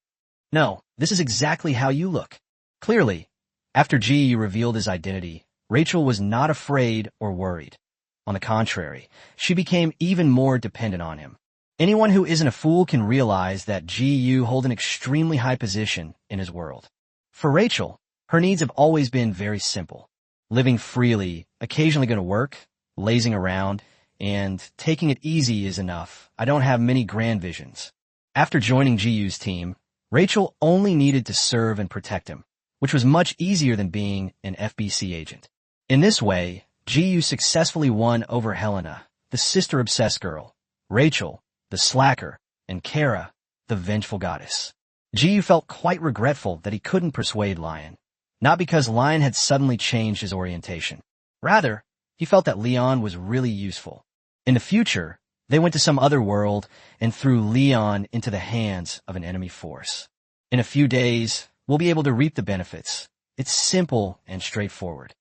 S1: No, this is exactly how you look. Clearly, after Ji revealed his identity, Rachel was not afraid or worried. On the contrary, she became even more dependent on him. Anyone who isn't a fool can realize that Ji holds an extremely high position in his world. For Rachel, her needs have always been very simple. Living freely, occasionally going to work, lazing around, and taking it easy is enough. I don't have many grand visions. After joining Ji's team, Rachel only needed to serve and protect him, which was much easier than being an FBC agent. In this way, Ji successfully won over Helena, the sister-obsessed girl, Rachel, the slacker, and Kara, the vengeful goddess. Ji felt quite regretful that he couldn't persuade Lion, not because Lion had suddenly changed his orientation. Rather, he felt that Leon was really useful. In the future, they went to some other world and threw Leon into the hands of an enemy force. In a few days, we'll be able to reap the benefits. It's simple and straightforward.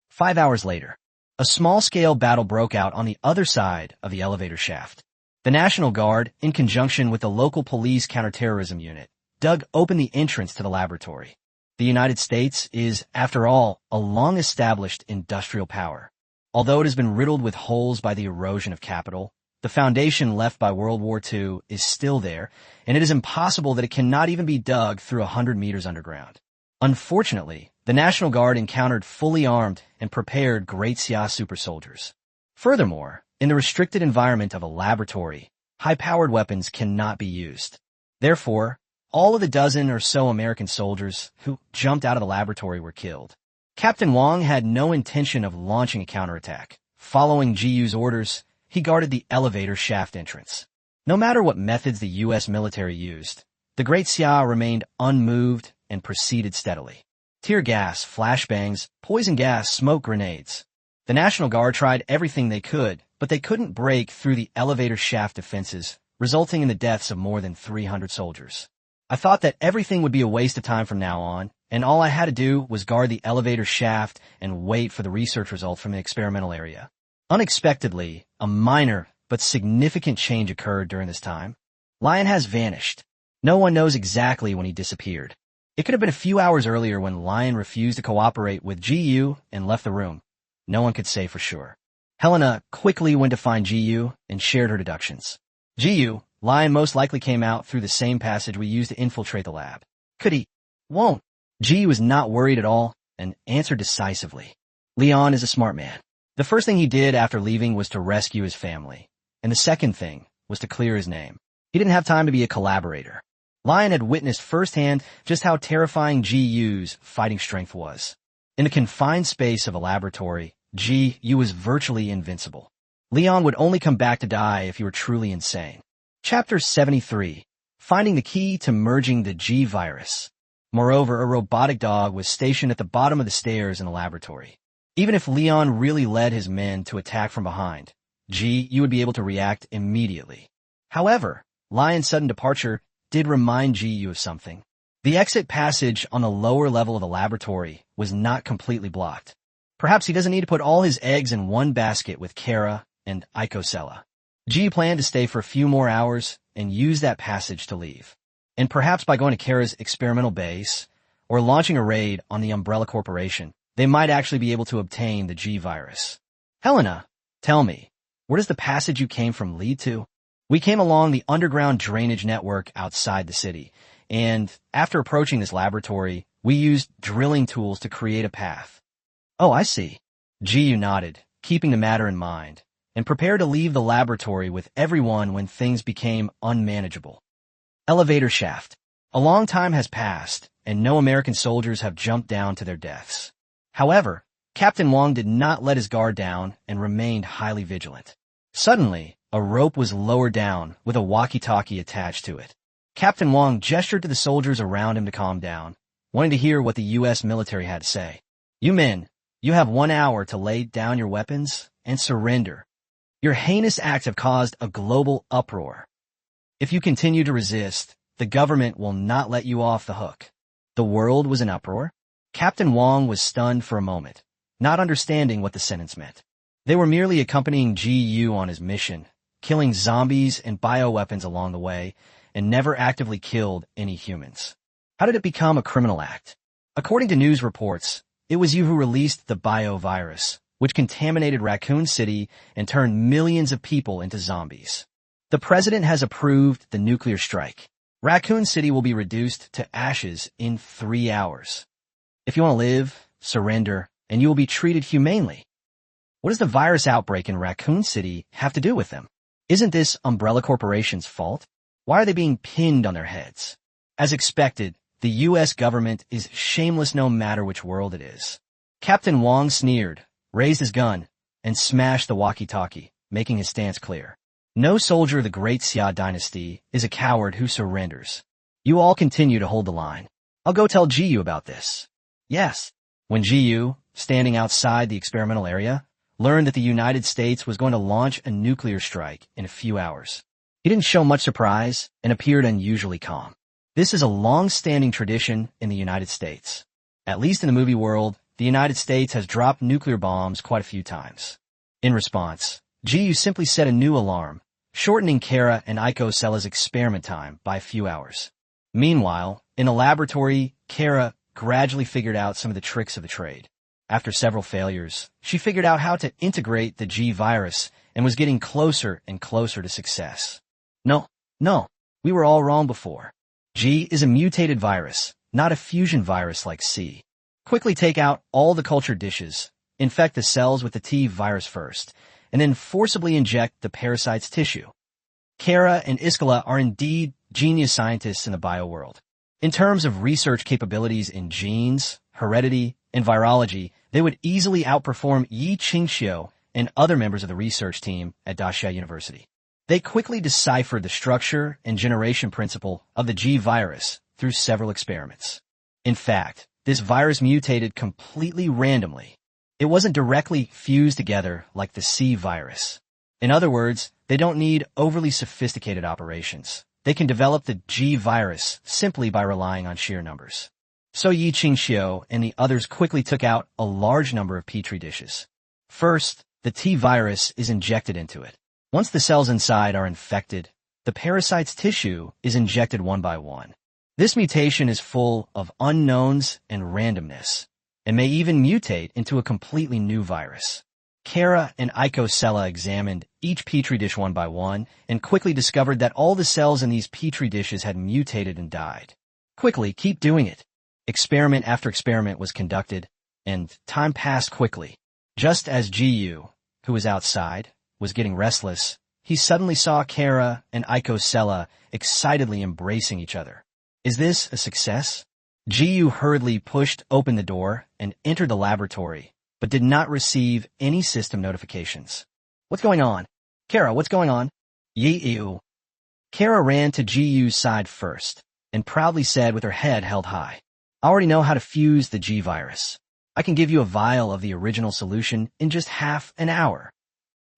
S1: 5 hours later, a small-scale battle broke out on the other side of the elevator shaft. The National Guard, in conjunction with the local police counterterrorism unit, dug open the entrance to the laboratory. The United States is, after all, a long-established industrial power. Although it has been riddled with holes by the erosion of capital, the foundation left by World War II is still there, and it is impossible that it cannot even be dug through 100 meters underground. Unfortunately, the National Guard encountered fully armed and prepared Great Xia super soldiers. Furthermore, in the restricted environment of a laboratory, high-powered weapons cannot be used. Therefore, all of the dozen or so American soldiers who jumped out of the laboratory were killed. Captain Wang had no intention of launching a counterattack. Following Ji's orders, he guarded the elevator shaft entrance. No matter what methods the U.S. military used, the Great Xia remained unmoved and proceeded steadily. Tear gas, flashbangs, poison gas, smoke grenades. The National Guard tried everything they could, but they couldn't break through the elevator shaft defenses, resulting in the deaths of more than 300 soldiers. I thought that everything would be a waste of time from now on, and all I had to do was guard the elevator shaft and wait for the research results from the experimental area. Unexpectedly, a minor but significant change occurred during this time. Lion has vanished. No one knows exactly when he disappeared. It could have been a few hours earlier when Lion refused to cooperate with GU and left the room. No one could say for sure. Helena quickly went to find GU and shared her deductions. GU, Lion most likely came out through the same passage we used to infiltrate the lab. Could he? Won't. GU was not worried at all and answered decisively. Leon is a smart man. The first thing he did after leaving was to rescue his family, and the second thing was to clear his name. He didn't have time to be a collaborator. Lion had witnessed firsthand just how terrifying GU's fighting strength was. In the confined space of a laboratory, GU was virtually invincible. Leon would only come back to die if he were truly insane. Chapter 73. Finding the key to merging the G virus. Moreover, a robotic dog was stationed at the bottom of the stairs in the laboratory. Even if Leon really led his men to attack from behind, GU would be able to react immediately. However, Lion's sudden departure did remind GU of something. The exit passage on the lower level of the laboratory was not completely blocked. Perhaps he doesn't need to put all his eggs in one basket with Kara and Icosella. GU planned to stay for a few more hours and use that passage to leave. And perhaps by going to Kara's experimental base or launching a raid on the Umbrella Corporation, they might actually be able to obtain the G virus. Helena, tell me, where does the passage you came from lead to? We came along the underground drainage network outside the city, and after approaching this laboratory, we used drilling tools to create a path. Oh, I see. GU nodded, keeping the matter in mind, and prepared to leave the laboratory with everyone when things became unmanageable. Elevator shaft. A long time has passed, and no American soldiers have jumped down to their deaths. However, Captain Wong did not let his guard down and remained highly vigilant. Suddenly, a rope was lowered down with a walkie-talkie attached to it. Captain Wong gestured to the soldiers around him to calm down, wanting to hear what the U.S. military had to say. You men, you have 1 hour to lay down your weapons and surrender. Your heinous acts have caused a global uproar. If you continue to resist, the government will not let you off the hook. The world was in uproar. Captain Wong was stunned for a moment, not understanding what the sentence meant. They were merely accompanying GU on his mission, killing zombies and bioweapons along the way, and never actively killed any humans. How did it become a criminal act? According to news reports, it was you who released the biovirus, which contaminated Raccoon City and turned millions of people into zombies. The president has approved the nuclear strike. Raccoon City will be reduced to ashes in 3 hours. If you want to live, surrender, and you will be treated humanely. What does the virus outbreak in Raccoon City have to do with them? Isn't this Umbrella Corporation's fault? Why are they being pinned on their heads? As expected, the U.S. government is shameless no matter which world it is. Captain Wong sneered, raised his gun, and smashed the walkie-talkie, making his stance clear. No soldier of the Great Xia dynasty is a coward who surrenders. You all continue to hold the line. I'll go tell GU about this. Yes. When GU, standing outside the experimental area, learned that the United States was going to launch a nuclear strike in a few hours, he didn't show much surprise and appeared unusually calm. This is a long-standing tradition in the United States. At least in the movie world, the United States has dropped nuclear bombs quite a few times. In response, GU simply set a new alarm, shortening Kara and Icosella's experiment time by a few hours. Meanwhile, in the laboratory, Kara gradually figured out some of the tricks of the trade. After several failures, she figured out how to integrate the G virus and was getting closer and closer to success. No, we were all wrong before. G is a mutated virus, not a fusion virus like C. Quickly take out all the cultured dishes, infect the cells with the T virus first, and then forcibly inject the parasite's tissue. Kara and Iskala are indeed genius scientists in the bioworld. In terms of research capabilities in genes, heredity, and virology, they would easily outperform Yi Qingxiu and other members of the research team at Daxia University. They quickly deciphered the structure and generation principle of the G virus through several experiments. In fact, this virus mutated completely randomly. It wasn't directly fused together like the C virus. In other words, they don't need overly sophisticated operations. They can develop the G virus simply by relying on sheer numbers. So Yi Qingxiu and the others quickly took out a large number of petri dishes. First, the T virus is injected into it. Once the cells inside are infected, the parasite's tissue is injected one by one. This mutation is full of unknowns and randomness, and may even mutate into a completely new virus. Kara and Icosella examined each petri dish one by one and quickly discovered that all the cells in these petri dishes had mutated and died. Quickly, keep doing it. Experiment after experiment was conducted, and time passed quickly. Just as Jiyu, who was outside, was getting restless, he suddenly saw Kara and Icosella excitedly embracing each other. Is this a success? Jiyu hurriedly pushed open the door and entered the laboratory, but did not receive any system notifications. What's going on? Kara, what's going on? Yi-ew. Kara ran to Jiyu's side first, and proudly said with her head held high, I already know how to fuse the G virus. I can give you a vial of the original solution in just half an hour.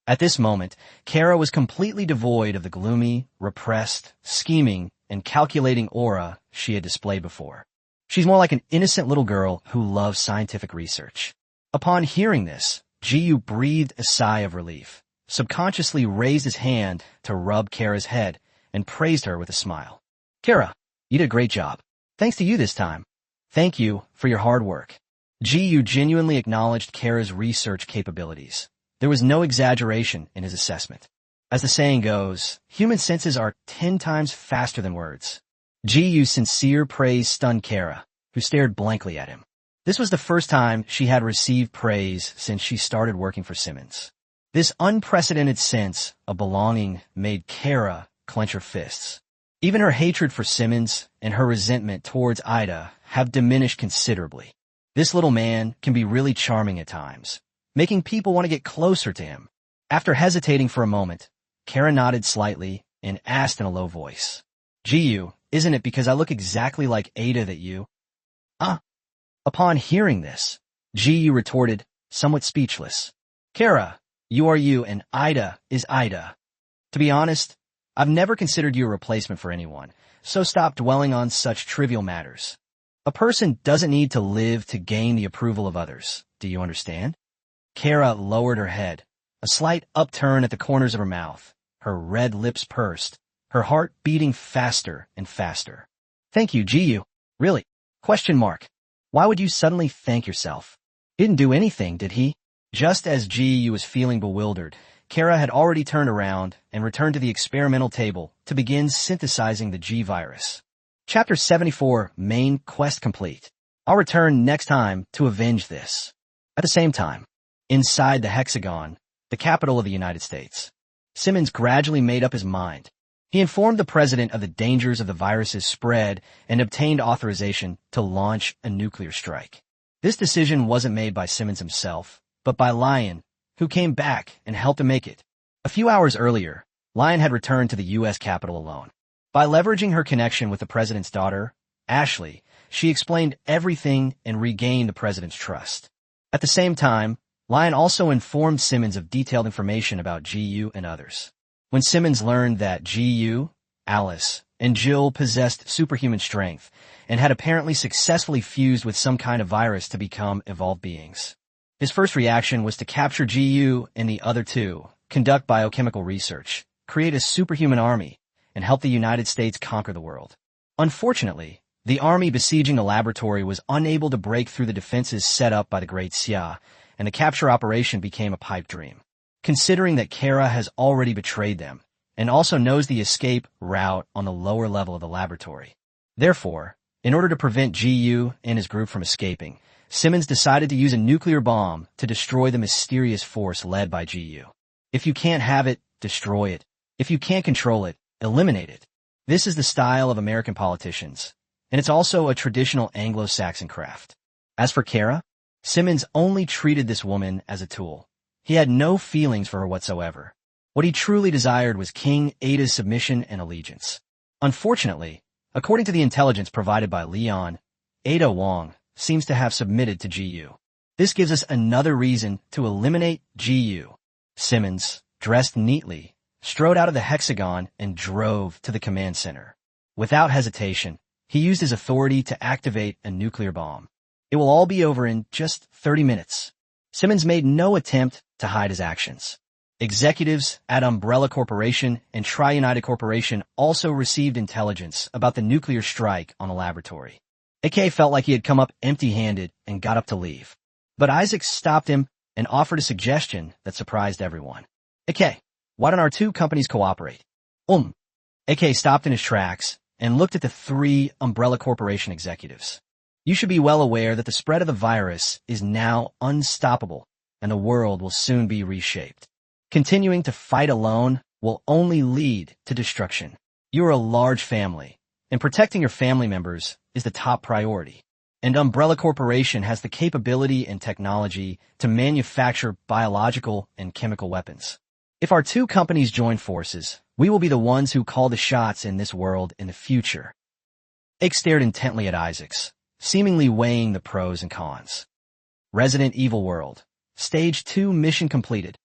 S1: At this moment, Kara was completely devoid of the gloomy, repressed, scheming, and calculating aura she had displayed before. She's more like an innocent little girl who loves scientific research. Upon hearing this, Jiyu breathed a sigh of relief, subconsciously raised his hand to rub Kara's head, and praised her with a smile. Kara, you did a great job. Thanks to you this time. Thank you for your hard work. Jiyu genuinely acknowledged Kara's research capabilities. There was no exaggeration in his assessment. As the saying goes, human senses are 10 times faster than words. Jiyu's sincere praise stunned Kara, who stared blankly at him. This was the first time she had received praise since she started working for Simmons. This unprecedented sense of belonging made Kara clench her fists. Even her hatred for Simmons and her resentment towards Ida have diminished considerably. This little man can be really charming at times, making people want to get closer to him. After hesitating for a moment, Kara nodded slightly and asked in a low voice, Jiyu, isn't it because I look exactly like Ada that you— Upon hearing this, Jiyu retorted, somewhat speechless, Kara, you are you and Ida is Ida. To be honest, I've never considered you a replacement for anyone, so stop dwelling on such trivial matters. A person doesn't need to live to gain the approval of others. Do you understand? Kara lowered her head, a slight upturn at the corners of her mouth, her red lips pursed, her heart beating faster and faster. Thank you, Jiyu. Really? ? Why would you suddenly thank yourself? Didn't do anything, did he? Just as Jiyu was feeling bewildered, Kara had already turned around and returned to the experimental table to begin synthesizing the G virus. Chapter 74, Main Quest Complete. I'll return next time to avenge this. At the same time, inside the Hexagon, the capital of the United States, Simmons gradually made up his mind. He informed the president of the dangers of the virus's spread and obtained authorization to launch a nuclear strike. This decision wasn't made by Simmons himself, but by Lion, who came back and helped him make it. A few hours earlier, Lion had returned to the U.S. Capitol alone. By leveraging her connection with the president's daughter, Ashley, she explained everything and regained the president's trust. At the same time, Lion also informed Simmons of detailed information about Jiyu and others. When Simmons learned that Jiyu, Alice, and Jill possessed superhuman strength and had apparently successfully fused with some kind of virus to become evolved beings, his first reaction was to capture Jiyu and the other two, conduct biochemical research, create a superhuman army, and help the United States conquer the world. Unfortunately, the army besieging the laboratory was unable to break through the defenses set up by the Great Xia, and the capture operation became a pipe dream. Considering that Kara has already betrayed them, and also knows the escape route on the lower level of the laboratory. Therefore, in order to prevent Jiyu and his group from escaping, Simmons decided to use a nuclear bomb to destroy the mysterious force led by Jiyu. If you can't have it, destroy it. If you can't control it, eliminate it. This is the style of American politicians, and it's also a traditional Anglo-Saxon craft. As for Kara, Simmons only treated this woman as a tool. He had no feelings for her whatsoever. What he truly desired was King Ada's submission and allegiance. Unfortunately, according to the intelligence provided by Leon, Ada Wong seems to have submitted to Jiyu. This gives us another reason to eliminate GU. Simmons, dressed neatly, strode out of the hexagon and drove to the command center. Without hesitation, he used his authority to activate a nuclear bomb. It will all be over in just 30 minutes. Simmons made no attempt to hide his actions. Executives at Umbrella Corporation and Tri-United Corporation also received intelligence about the nuclear strike on a laboratory. AK felt like he had come up empty-handed and got up to leave. But Isaac stopped him and offered a suggestion that surprised everyone. AK, why don't our two companies cooperate? AK stopped in his tracks and looked at the three Umbrella Corporation executives. You should be well aware that the spread of the virus is now unstoppable and the world will soon be reshaped. Continuing to fight alone will only lead to destruction. You are a large family, and protecting your family members is the top priority. And Umbrella Corporation has the capability and technology to manufacture biological and chemical weapons. If our two companies join forces, we will be the ones who call the shots in this world in the future. Ike stared intently at Isaacs, seemingly weighing the pros and cons. Resident Evil World. Stage 2 mission completed.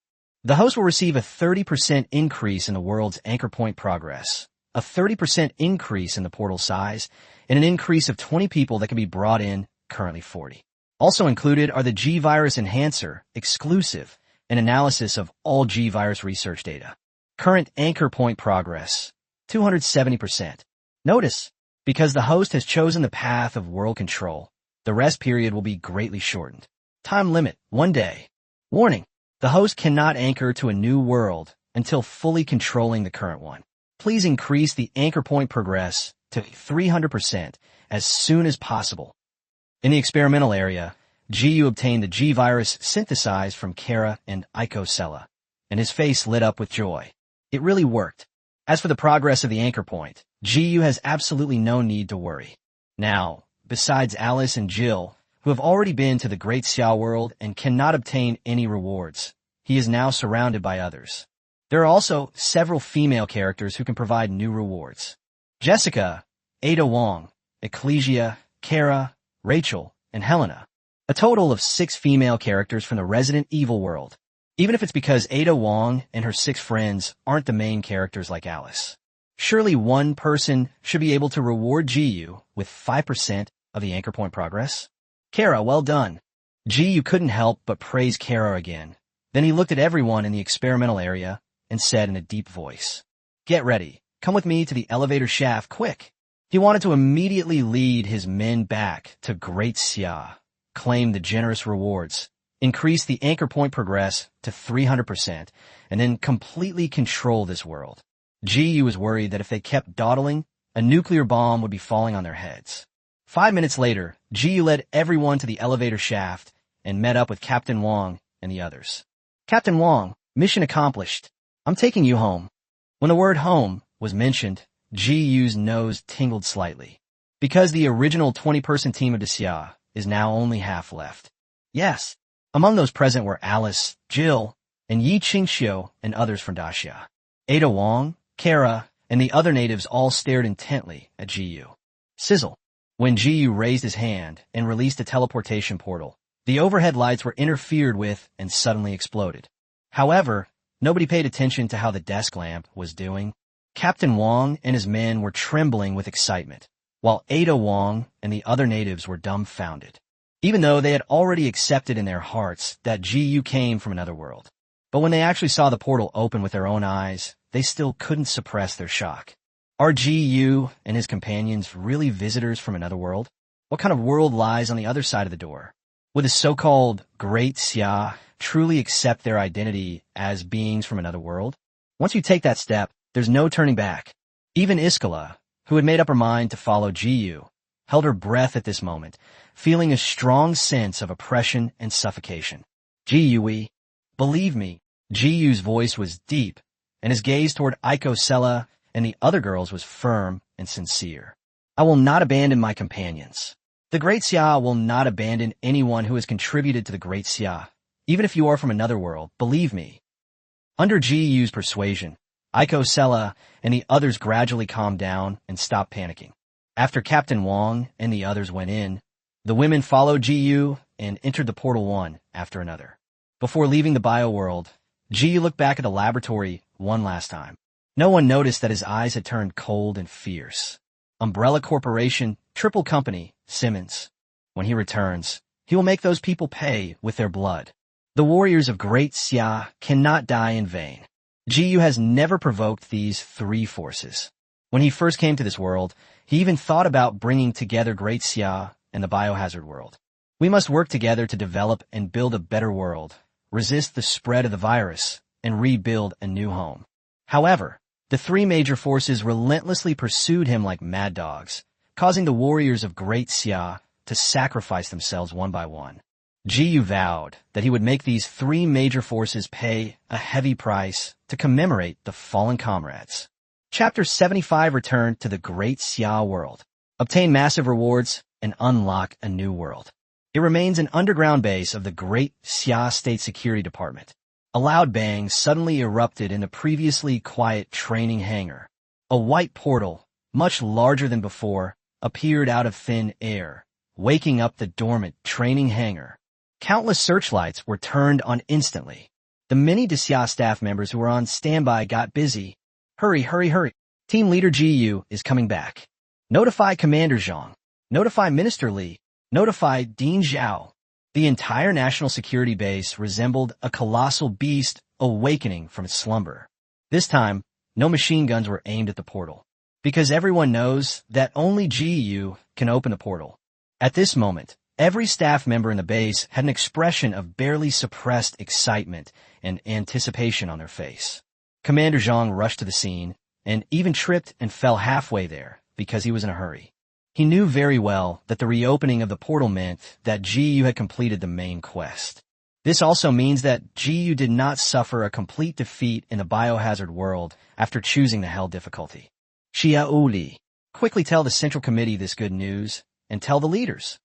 S1: The host will receive a 30% increase in the world's anchor point progress, a 30% increase in the portal size, and an increase of 20 people that can be brought in, currently 40. Also included are the G-Virus Enhancer, exclusive, and analysis of all G-Virus research data. Current anchor point progress, 270%. Notice, because the host has chosen the path of world control, the rest period will be greatly shortened. Time limit, 1 day. Warning, the host cannot anchor to a new world until fully controlling the current one. Please increase the anchor point progress to 300% as soon as possible. In the experimental area, GU obtained the G-Virus synthesized from Kara and Icosella, and his face lit up with joy. It really worked. As for the progress of the anchor point, GU has absolutely no need to worry. Now, besides Alice and Jill, who have already been to the Great Xia world and cannot obtain any rewards, he is now surrounded by others. There are also several female characters who can provide new rewards. Jessica, Ada Wong, Ecclesia, Kara, Rachel, and Helena. A total of 6 female characters from the Resident Evil world. Even if it's because Ada Wong and her 6 friends aren't the main characters like Alice. Surely one person should be able to reward GU with 5% of the anchor point progress. Kara, well done. GU couldn't help but praise Kara again. Then he looked at everyone in the experimental area and said in a deep voice, "Get ready. Come with me to the elevator shaft, quick." He wanted to immediately lead his men back to Great Xia, claim the generous rewards, increase the anchor point progress to 300%, and then completely control this world. GU was worried that if they kept dawdling, a nuclear bomb would be falling on their heads. 5 minutes later, GU led everyone to the elevator shaft and met up with Captain Wong and the others. "Captain Wong, mission accomplished. I'm taking you home." When the word home was mentioned, GU's nose tingled slightly. Because the original 20-person team of Xia is now only half left. Yes, among those present were Alice, Jill, and Yi Qingxiu and others from Daxia. Ada Wong, Kara, and the other natives all stared intently at GU. Sizzle. When GU raised his hand and released a teleportation portal, the overhead lights were interfered with and suddenly exploded. However, nobody paid attention to how the desk lamp was doing. Captain Wong and his men were trembling with excitement, while Ada Wong and the other natives were dumbfounded, even though they had already accepted in their hearts that GU came from another world. But when they actually saw the portal open with their own eyes, they still couldn't suppress their shock. Are GU and his companions really visitors from another world? What kind of world lies on the other side of the door? Would the so-called Great Xia truly accept their identity as beings from another world? Once you take that step, there's no turning back. Even Iskala, who had made up her mind to follow GU, held her breath at this moment, feeling a strong sense of oppression and suffocation. GUE, believe me, GU's voice was deep, and his gaze toward Icosella and the other girls was firm and sincere. I will not abandon my companions. The Great Xia will not abandon anyone who has contributed to the Great Xia, even if you are from another world, believe me. Under GU's persuasion, Icosella and the others gradually calmed down and stopped panicking. After Captain Wong and the others went in, the women followed GU and entered the portal one after another. Before leaving the bio-world, Ji looked back at the laboratory one last time. No one noticed that his eyes had turned cold and fierce. Umbrella Corporation, Triple Company, Simmons. When he returns, he will make those people pay with their blood. The warriors of Great Xia cannot die in vain. Ji has never provoked these three forces. When he first came to this world, he even thought about bringing together Great Xia and the biohazard world. We must work together to develop and build a better world, resist the spread of the virus, and rebuild a new home. However, the three major forces relentlessly pursued him like mad dogs, causing the warriors of Great Xia to sacrifice themselves one by one. Ji vowed that he would make these three major forces pay a heavy price to commemorate the fallen comrades. Chapter 75 Return to the Great Xia World. Obtain massive rewards and unlock a new world. It remains an underground base of the Great Xia State Security Department. A loud bang suddenly erupted in a previously quiet training hangar. A white portal, much larger than before, appeared out of thin air, waking up the dormant training hangar. Countless searchlights were turned on instantly. The many Xia staff members who were on standby got busy. Hurry, hurry, hurry. Team Leader Gu is coming back. Notify Commander Zhang. Notify Minister Li. Notify Dean Zhao. The entire national security base resembled a colossal beast awakening from its slumber. This time, no machine guns were aimed at the portal, because everyone knows that only Gu can open the portal. At this moment, every staff member in the base had an expression of barely suppressed excitement and anticipation on their face. Commander Zhang rushed to the scene, and even tripped and fell halfway there because he was in a hurry. He knew very well that the reopening of the portal meant that Gu had completed the main quest. This also means that Gu did not suffer a complete defeat in the biohazard world after choosing the hell difficulty. Xiao Li, quickly tell the Central Committee this good news, and tell the leaders.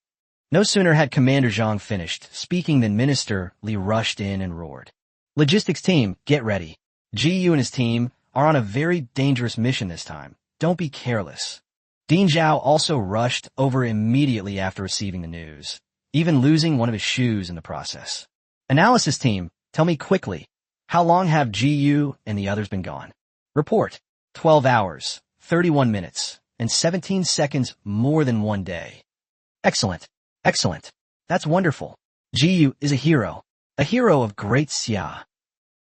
S1: No sooner had Commander Zhang finished speaking than Minister Li rushed in and roared. Logistics team, get ready. Gu and his team are on a very dangerous mission this time. Don't be careless. Dean Zhao also rushed over immediately after receiving the news, even losing one of his shoes in the process. Analysis team, tell me quickly, how long have Gu and the others been gone? Report, 12 hours, 31 minutes, and 17 seconds more than one day. Excellent, excellent. That's wonderful. Gu is a hero of Great Xia.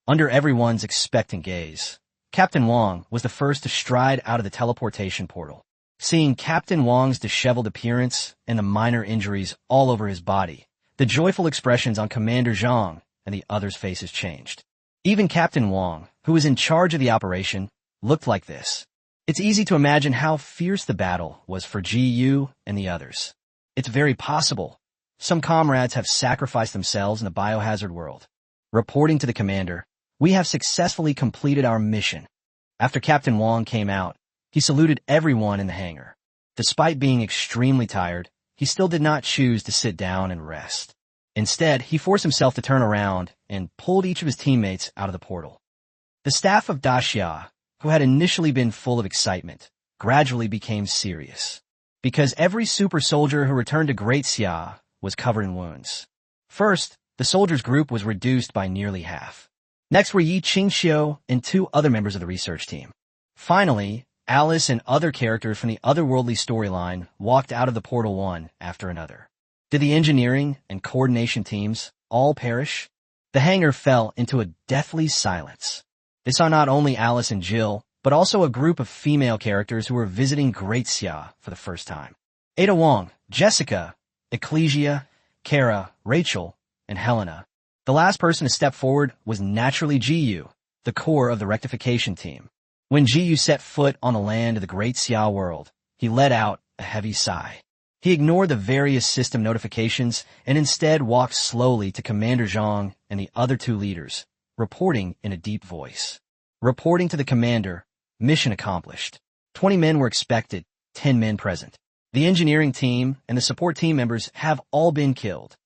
S1: Under everyone's expectant gaze, Captain Wang was the first to stride out of the teleportation portal. Seeing Captain Wang's disheveled appearance and the minor injuries all over his body, the joyful expressions on Commander Zhang and the others' faces changed. Even Captain Wang, who was in charge of the operation, looked like this. It's easy to imagine how fierce the battle was for Gu and the others. It's very possible some comrades have sacrificed themselves in the biohazard world. Reporting to the commander, we have successfully completed our mission. After Captain Wang came out, he saluted everyone in the hangar. Despite being extremely tired, he still did not choose to sit down and rest. Instead, he forced himself to turn around and pulled each of his teammates out of the portal. The staff of Daxia, who had initially been full of excitement, gradually became serious, because every super soldier who returned to Great Xia was covered in wounds. First, the soldiers' group was reduced by nearly half. Next were Yi Qingxiu and 2 other members of the research team. Finally, Alice and other characters from the otherworldly storyline walked out of the portal one after another. Did the engineering and coordination teams all perish? The hangar fell into a deathly silence. They saw not only Alice and Jill, but also a group of female characters who were visiting Great Xia for the first time. Ada Wong, Jessica, Ecclesia, Kara, Rachel, and Helena. The last person to step forward was naturally Gu, the core of the rectification team. When Gu set foot on the land of the Great Xia world, he let out a heavy sigh. He ignored the various system notifications and instead walked slowly to Commander Zhang and the other 2 leaders, reporting in a deep voice. Reporting to the commander, mission accomplished. 20 men were expected, 10 men present. The engineering team and the support team members have all been killed.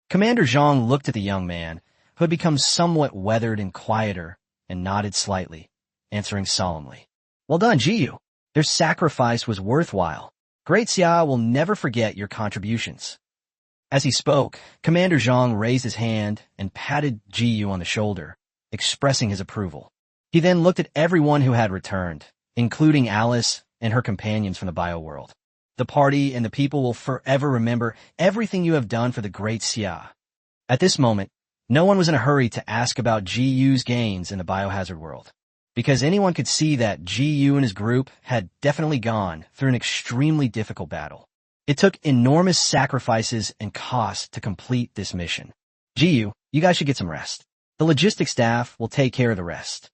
S1: Commander Zhang looked at the young man, who had become somewhat weathered and quieter, and nodded slightly, answering solemnly. Well done, Gu. Their sacrifice was worthwhile. Great Xia will never forget your contributions. As he spoke, Commander Zhang raised his hand and patted Ji Yu on the shoulder, expressing his approval. He then looked at everyone who had returned, including Alice and her companions from the bio-world. The party and the people will forever remember everything you have done for the Great Xia. At this moment, no one was in a hurry to ask about Ji Yu's gains in the biohazard world, because anyone could see that Ji Yu and his group had definitely gone through an extremely difficult battle. It took enormous sacrifices and costs to complete this mission. Ji Yu, you guys should get some rest. The logistics staff will take care of the rest.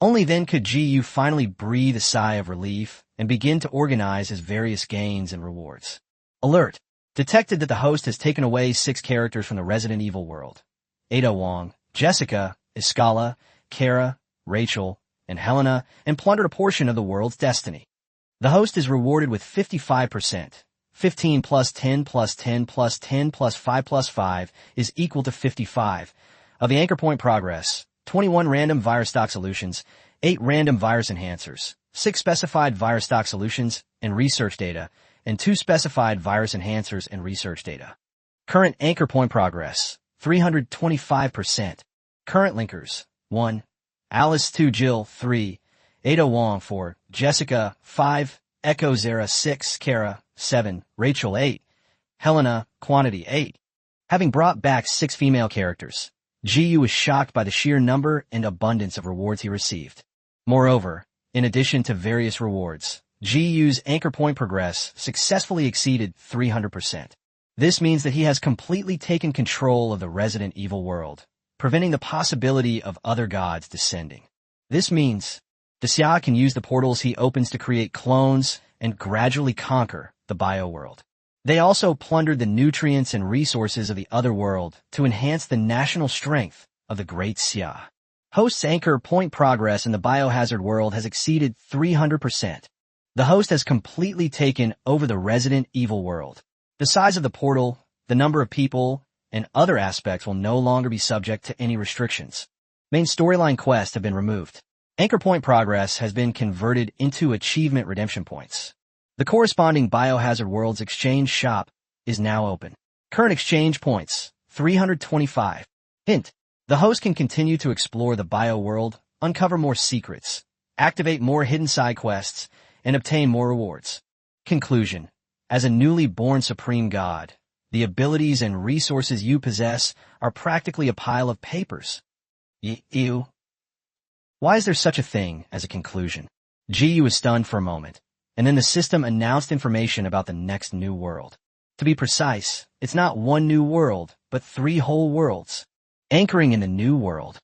S1: Only then could Ji Yu finally breathe a sigh of relief and begin to organize his various gains and rewards. Alert! Detected that the host has taken away 6 characters from the Resident Evil world. Ada Wong, Jessica, Iskala, Kara, Rachel, and Helena, and plundered a portion of the world's destiny. The host is rewarded with 55%. 15 plus 10 plus 10 plus 10 plus 5 plus 5 is equal to 55. Of the anchor point progress, 21 random virus stock solutions, 8 random virus enhancers, 6 specified virus stock solutions and research data, and 2 specified virus enhancers and research data. Current anchor point progress, 325%. Current linkers, 1. Alice 2 Jill 3, Ada Wong 4, Jessica 5, Echo Zera 6, Kara 7, Rachel 8, Helena, quantity 8. Having brought back 6 female characters, Ji Yu was shocked by the sheer number and abundance of rewards he received. Moreover, in addition to various rewards, Ji Yu's anchor point progress successfully exceeded 300%. This means that he has completely taken control of the Resident Evil world, preventing the possibility of other gods descending. This means the Xia can use the portals he opens to create clones and gradually conquer the bio-world. They also plundered the nutrients and resources of the other world to enhance the national strength of the Great Xia. Host's anchor point progress in the biohazard world has exceeded 300%. The host has completely taken over the Resident Evil world. The size of the portal, the number of people, and other aspects will no longer be subject to any restrictions. Main storyline quests have been removed. Anchor point progress has been converted into achievement redemption points. The corresponding biohazard world's exchange shop is now open. Current exchange points, 325. Hint: the host can continue to explore the bio world, uncover more secrets, activate more hidden side quests, and obtain more rewards. Conclusion: as a newly born supreme god, the abilities and resources you possess are practically a pile of papers. Ew. Why is there such a thing as a conclusion? Ji Yu was stunned for a moment, and then the system announced information about the next new world. To be precise, it's not one new world, but 3 whole worlds. Anchoring in the new world.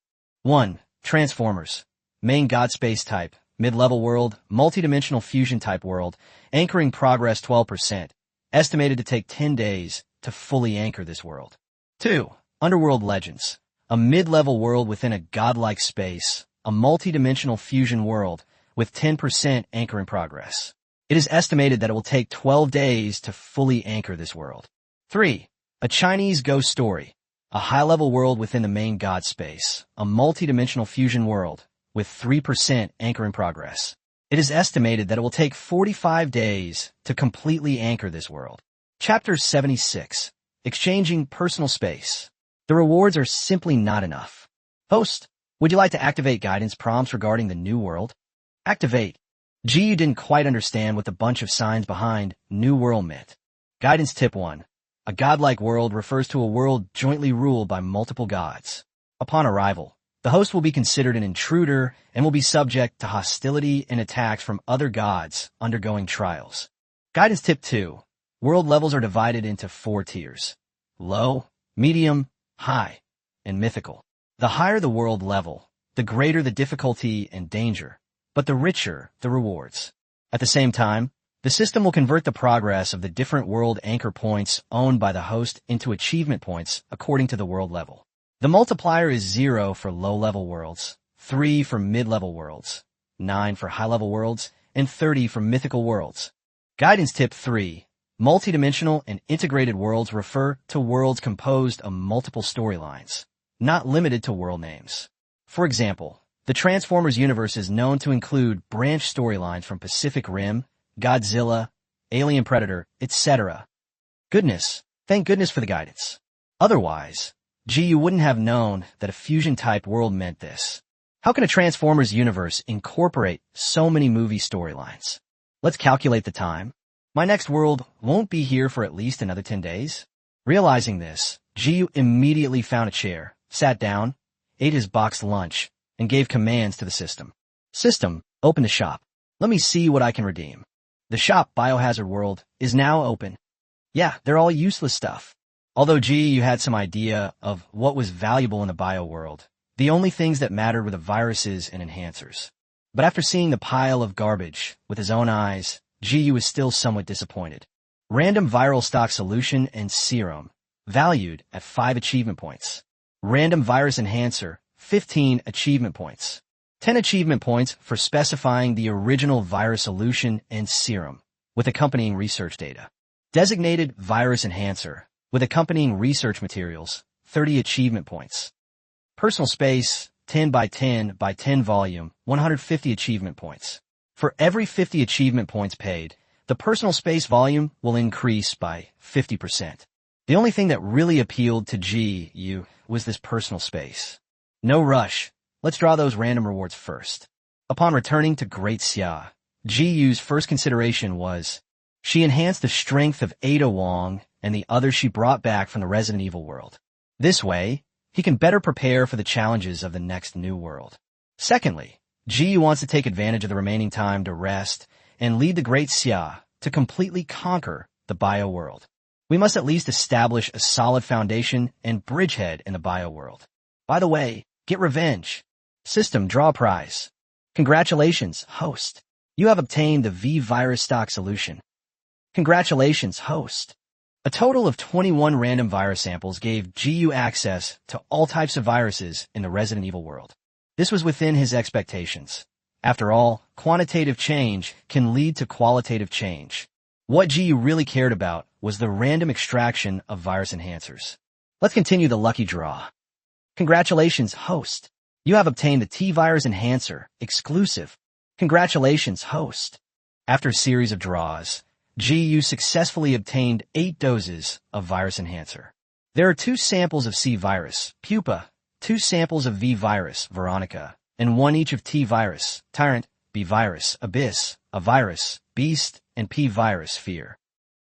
S1: 1. Transformers. Main god space type. Mid-level world. Multidimensional fusion type world. Anchoring progress 12%. Estimated to take 10 days to fully anchor this world. 2. Underworld Legends. A mid-level world within a godlike space. A multidimensional fusion world with 10% anchoring progress. It is estimated that it will take 12 days to fully anchor this world. 3. A Chinese ghost story. A high-level world within the main god space. A multidimensional fusion world with 3% anchoring progress. It is estimated that it will take 45 days to completely anchor this world. Chapter 76. Exchanging personal space. The rewards are simply not enough. Host, would you like to activate guidance prompts regarding the new world? Activate. Ji Yu didn't quite understand what the bunch of signs behind New World meant. Guidance Tip 1. A godlike world refers to a world jointly ruled by multiple gods. Upon arrival, the host will be considered an intruder and will be subject to hostility and attacks from other gods undergoing trials. Guidance Tip 2. World levels are divided into 4 tiers: low, medium, high, and mythical. The higher the world level, the greater the difficulty and danger, but the richer the rewards. At the same time, the system will convert the progress of the different world anchor points owned by the host into achievement points according to the world level. The multiplier is 0 for low-level worlds, 3 for mid-level worlds, 9 for high-level worlds, and 30 for mythical worlds. Guidance Tip 3. Multidimensional and integrated worlds refer to worlds composed of multiple storylines, not limited to world names. For example, the Transformers universe is known to include branch storylines from Pacific Rim, Godzilla, Alien Predator, etc. Goodness, Thank goodness for the guidance. Otherwise, you wouldn't have known that a fusion-type world meant this. How can a Transformers universe incorporate so many movie storylines? Let's calculate the time. My next world won't be here for at least another 10 days. Realizing this, Jiu immediately found a chair, sat down, ate his boxed lunch, and gave commands to the system. System, open the shop. Let me see what I can redeem. The shop Biohazard World is now open. Yeah, they're all useless stuff. Although you had some idea of what was valuable in the bio world, the only things that mattered were the viruses and enhancers. But after seeing the pile of garbage with his own eyes, Jiu was still somewhat disappointed. Random viral stock solution and serum, valued at 5 achievement points. Random virus enhancer, 15 achievement points. 10 achievement points for specifying the original virus solution and serum, with accompanying research data. Designated virus enhancer, with accompanying research materials, 30 achievement points. Personal space, 10 by 10 by 10 volume, 150 achievement points. For every 50 achievement points paid, the personal space volume will increase by 50%. The only thing that really appealed to Jiu was this personal space. No rush. Let's draw those random rewards first. Upon returning to Great Xia, Jiu's first consideration was, she enhanced the strength of Ada Wong and the others she brought back from the Resident Evil world. This way, he can better prepare for the challenges of the next new world. Secondly, Jiu wants to take advantage of the remaining time to rest and lead the Great Xia to completely conquer the bio world. We must at least establish a solid foundation and bridgehead in the bio world. By the way, get revenge. System, draw a prize. Congratulations, host. You have obtained the V-Virus stock solution. Congratulations, host. A total of 21 random virus samples gave Jiu access to all types of viruses in the Resident Evil world. This was within his expectations. After all, quantitative change can lead to qualitative change. What Jiu really cared about was the random extraction of virus enhancers. Let's continue the lucky draw. Congratulations, host. You have obtained the T-Virus Enhancer, exclusive. Congratulations, host. After a series of draws, Jiu successfully obtained 8 doses of virus enhancer. There are 2 samples of C-Virus, Pupa, 2 samples of V-Virus, Veronica, and 1 each of T-Virus, Tyrant, B-Virus, Abyss, a virus, Beast, and P-Virus, Fear.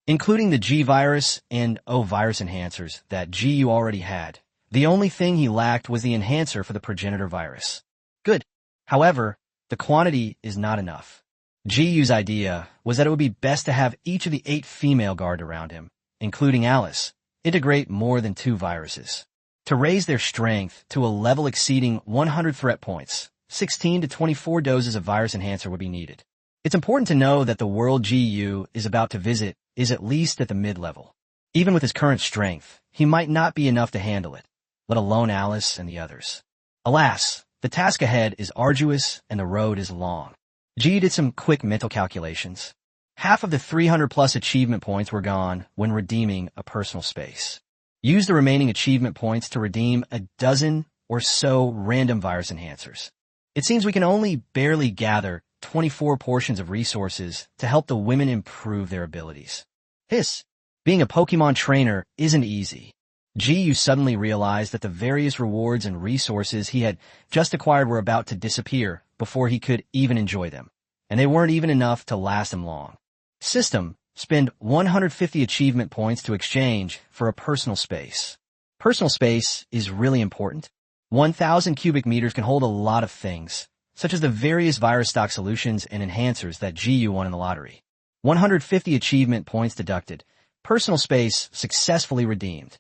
S1: Including the G-Virus and O-Virus enhancers that Jiu already had. The only thing he lacked was the enhancer for the progenitor virus. Good. However, the quantity is not enough. Jiu's idea was that it would be best to have each of the 8 female guard around him, including Alice, integrate more than 2 viruses. To raise their strength to a level exceeding 100 threat points, 16 to 24 doses of virus enhancer would be needed. It's important to know that the world Jiu is about to visit is at least at the mid-level. Even with his current strength, he might not be enough to handle it, let alone Alice and the others. Alas, the task ahead is arduous and the road is long. Jiu did some quick mental calculations. Half of the 300-plus achievement points were gone when redeeming a personal space. Use the remaining achievement points to redeem a dozen or so random virus enhancers. It seems we can only barely gather 24 portions of resources to help the women improve their abilities. Being a Pokemon trainer isn't easy. Jiu suddenly realized that the various rewards and resources he had just acquired were about to disappear before he could even enjoy them, and they weren't even enough to last him long. System, spend 150 achievement points to exchange for a personal space. Personal space is really important. 1,000 cubic meters can hold a lot of things, such as the various virus stock solutions and enhancers that Jiu won in the lottery. 150 achievement points deducted. Personal space successfully redeemed.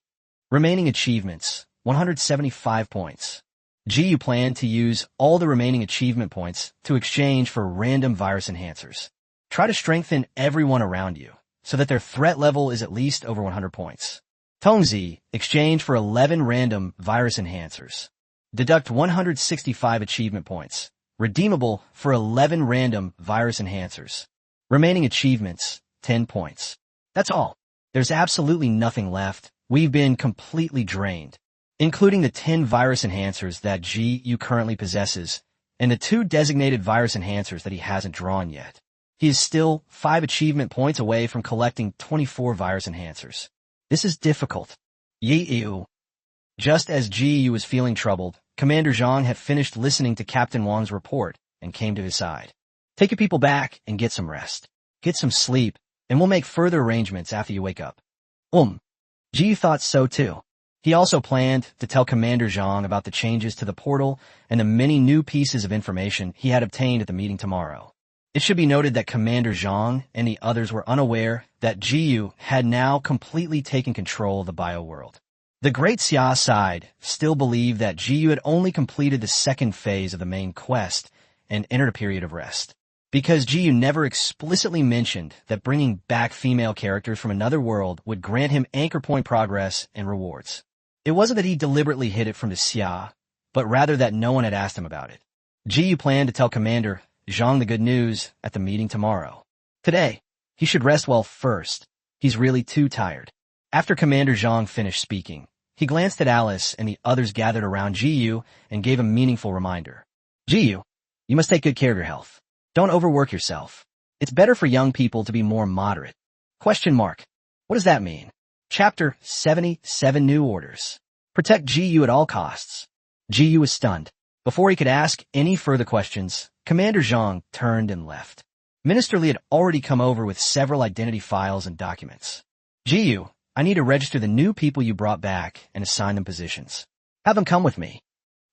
S1: Remaining achievements, 175 points. Jiu planned to use all the remaining achievement points to exchange for random virus enhancers. Try to strengthen everyone around you, so that their threat level is at least over 100 points. Tongzi, exchange for 11 random virus enhancers. Deduct 165 achievement points, redeemable for 11 random virus enhancers. Remaining achievements, 10 points. That's all. There's absolutely nothing left. We've been completely drained, including the 10 virus enhancers that Jiu currently possesses, and the 2 designated virus enhancers that he hasn't drawn yet. He is still 5 achievement points away from collecting 24 virus enhancers. This is difficult. Yi. Just as Ji was feeling troubled, Commander Zhang had finished listening to Captain Wang's report and came to his side. Take your people back and get some rest. Get some sleep, and we'll make further arrangements after you wake up. Ji thought so too. He also planned to tell Commander Zhang about the changes to the portal and the many new pieces of information he had obtained at the meeting tomorrow. It should be noted that Commander Zhang and the others were unaware that Ji had now completely taken control of the bio-world. The Great Xia side still believed that Ji had only completed the second phase of the main quest and entered a period of rest. Because Ji never explicitly mentioned that bringing back female characters from another world would grant him anchor point progress and rewards. It wasn't that he deliberately hid it from the Xia, but rather that no one had asked him about it. Ji planned to tell Commander Zhang the good news at the meeting tomorrow. Today, he should rest well first. He's really too tired. After Commander Zhang finished speaking, he glanced at Alice and the others gathered around Ji and gave a meaningful reminder. Ji, you must take good care of your health. Don't overwork yourself. It's better for young people to be more moderate. What does that mean? Chapter 77 New Orders. Protect Ji at all costs. Ji was stunned. Before he could ask any further questions, Commander Zhang turned and left. Minister Li had already come over with several identity files and documents. Ji, I need to register the new people you brought back and assign them positions. Have them come with me.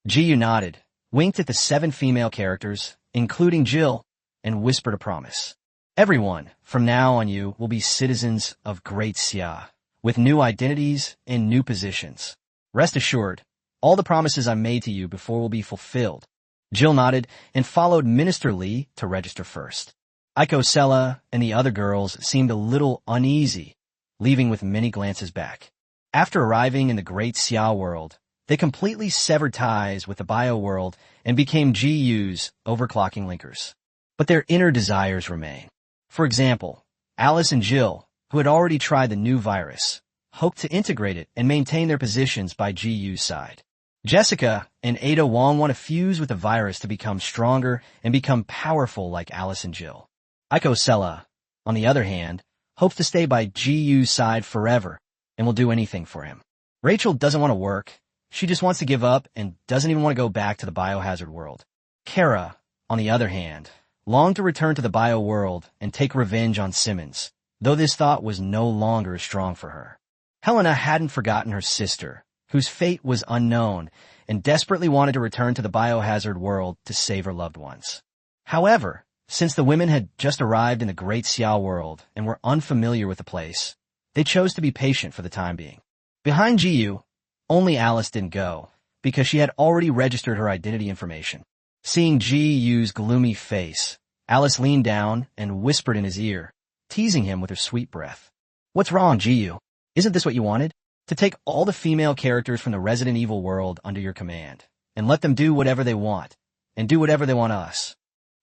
S1: Ji nodded, winked at the 7 female characters, including Jill, and whispered a promise. Everyone, from now on you, will be citizens of Great Xia, with new identities and new positions. Rest assured, all the promises I made to you before will be fulfilled. Jill nodded and followed Minister Li to register first. Aiko Sella and the other girls seemed a little uneasy, leaving with many glances back. After arriving in the Great Xia world, they completely severed ties with the bio world and became GU's overclocking linkers. But their inner desires remain. For example, Alice and Jill, who had already tried the new virus, hoped to integrate it and maintain their positions by GU's side. Jessica and Ada Wong want to fuse with the virus to become stronger and become powerful like Alice and Jill. Aiko Sella, on the other hand, hopes to stay by GU's side forever and will do anything for him. Rachel doesn't want to work. She just wants to give up and doesn't even want to go back to the biohazard world. Kara, on the other hand, longed to return to the bio world and take revenge on Simmons, though this thought was no longer as strong for her. Helena hadn't forgotten her sister, whose fate was unknown, and desperately wanted to return to the biohazard world to save her loved ones. However, since the women had just arrived in the Great Xia world and were unfamiliar with the place, they chose to be patient for the time being. Behind GU, only Alice didn't go, because she had already registered her identity information. Seeing GU's gloomy face, Alice leaned down and whispered in his ear, teasing him with her sweet breath. What's wrong, GU? Isn't this what you wanted? To take all the female characters from the Resident Evil world under your command, and let them do whatever they want, and do whatever they want us.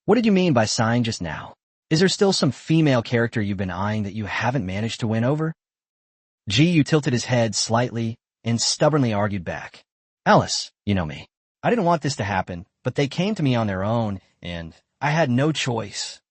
S1: What did you mean by sighing just now? Is there still some female character you've been eyeing that you haven't managed to win over? GU tilted his head slightly and stubbornly argued back. Alice, you know me. I didn't want this to happen, but they came to me on their own, and I had no choice.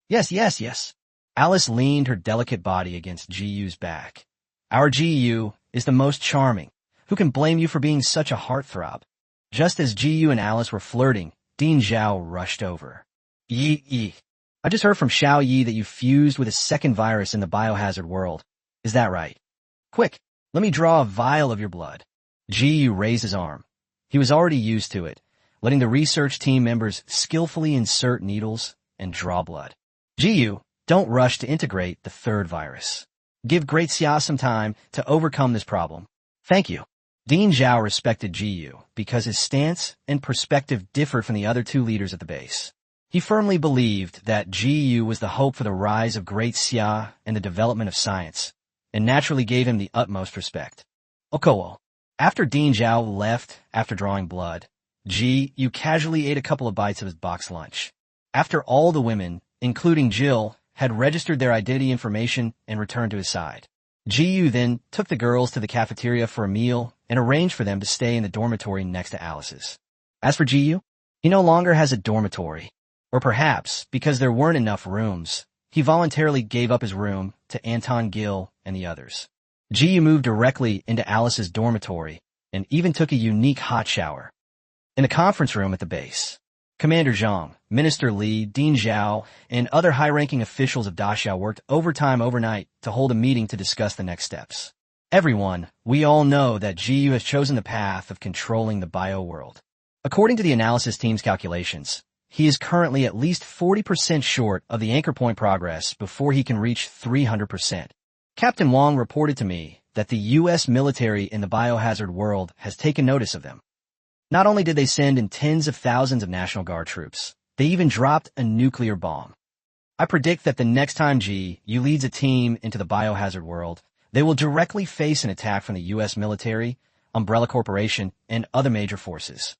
S1: Yes. Alice leaned her delicate body against GU's back. Our GU is the most charming. Who can blame you for being such a heartthrob? Just as GU and Alice were flirting, Dean Zhao rushed over. Yi. I just heard from Xiao Yi that you fused with a second virus in the biohazard world. Is that right? Quick, let me draw a vial of your blood. GU raised his arm. He was already used to it, letting the research team members skillfully insert needles and draw blood. GU, don't rush to integrate the third virus. Give Great Xia some time to overcome this problem. Thank you. Dean Zhao respected GU because his stance and perspective differed from the other 2 leaders at the base. He firmly believed that GU was the hope for the rise of Great Xia and the development of science, and naturally gave him the utmost respect. Okowo. After Dean Zhao left after drawing blood, GU casually ate a couple of bites of his box lunch. After all the women, including Jill, had registered their identity information and returned to his side. GU then took the girls to the cafeteria for a meal and arranged for them to stay in the dormitory next to Alice's. As for GU, he no longer has a dormitory. Or perhaps, because there weren't enough rooms, he voluntarily gave up his room to Anton Gill and the others. Jiyu moved directly into Alice's dormitory and even took a unique hot shower. In the conference room at the base, Commander Zhang, Minister Li, Dean Zhao, and other high-ranking officials of Daxiao worked overtime overnight to hold a meeting to discuss the next steps. Everyone, we all know that Jiyu has chosen the path of controlling the bio-world. According to the analysis team's calculations, he is currently at least 40% short of the anchor point progress before he can reach 300%. Captain Wang reported to me that the U.S. military in the biohazard world has taken notice of them. Not only did they send in tens of thousands of National Guard troops, they even dropped a nuclear bomb. I predict that the next time Jiyu leads a team into the biohazard world, they will directly face an attack from the U.S. military, Umbrella Corporation, and other major forces.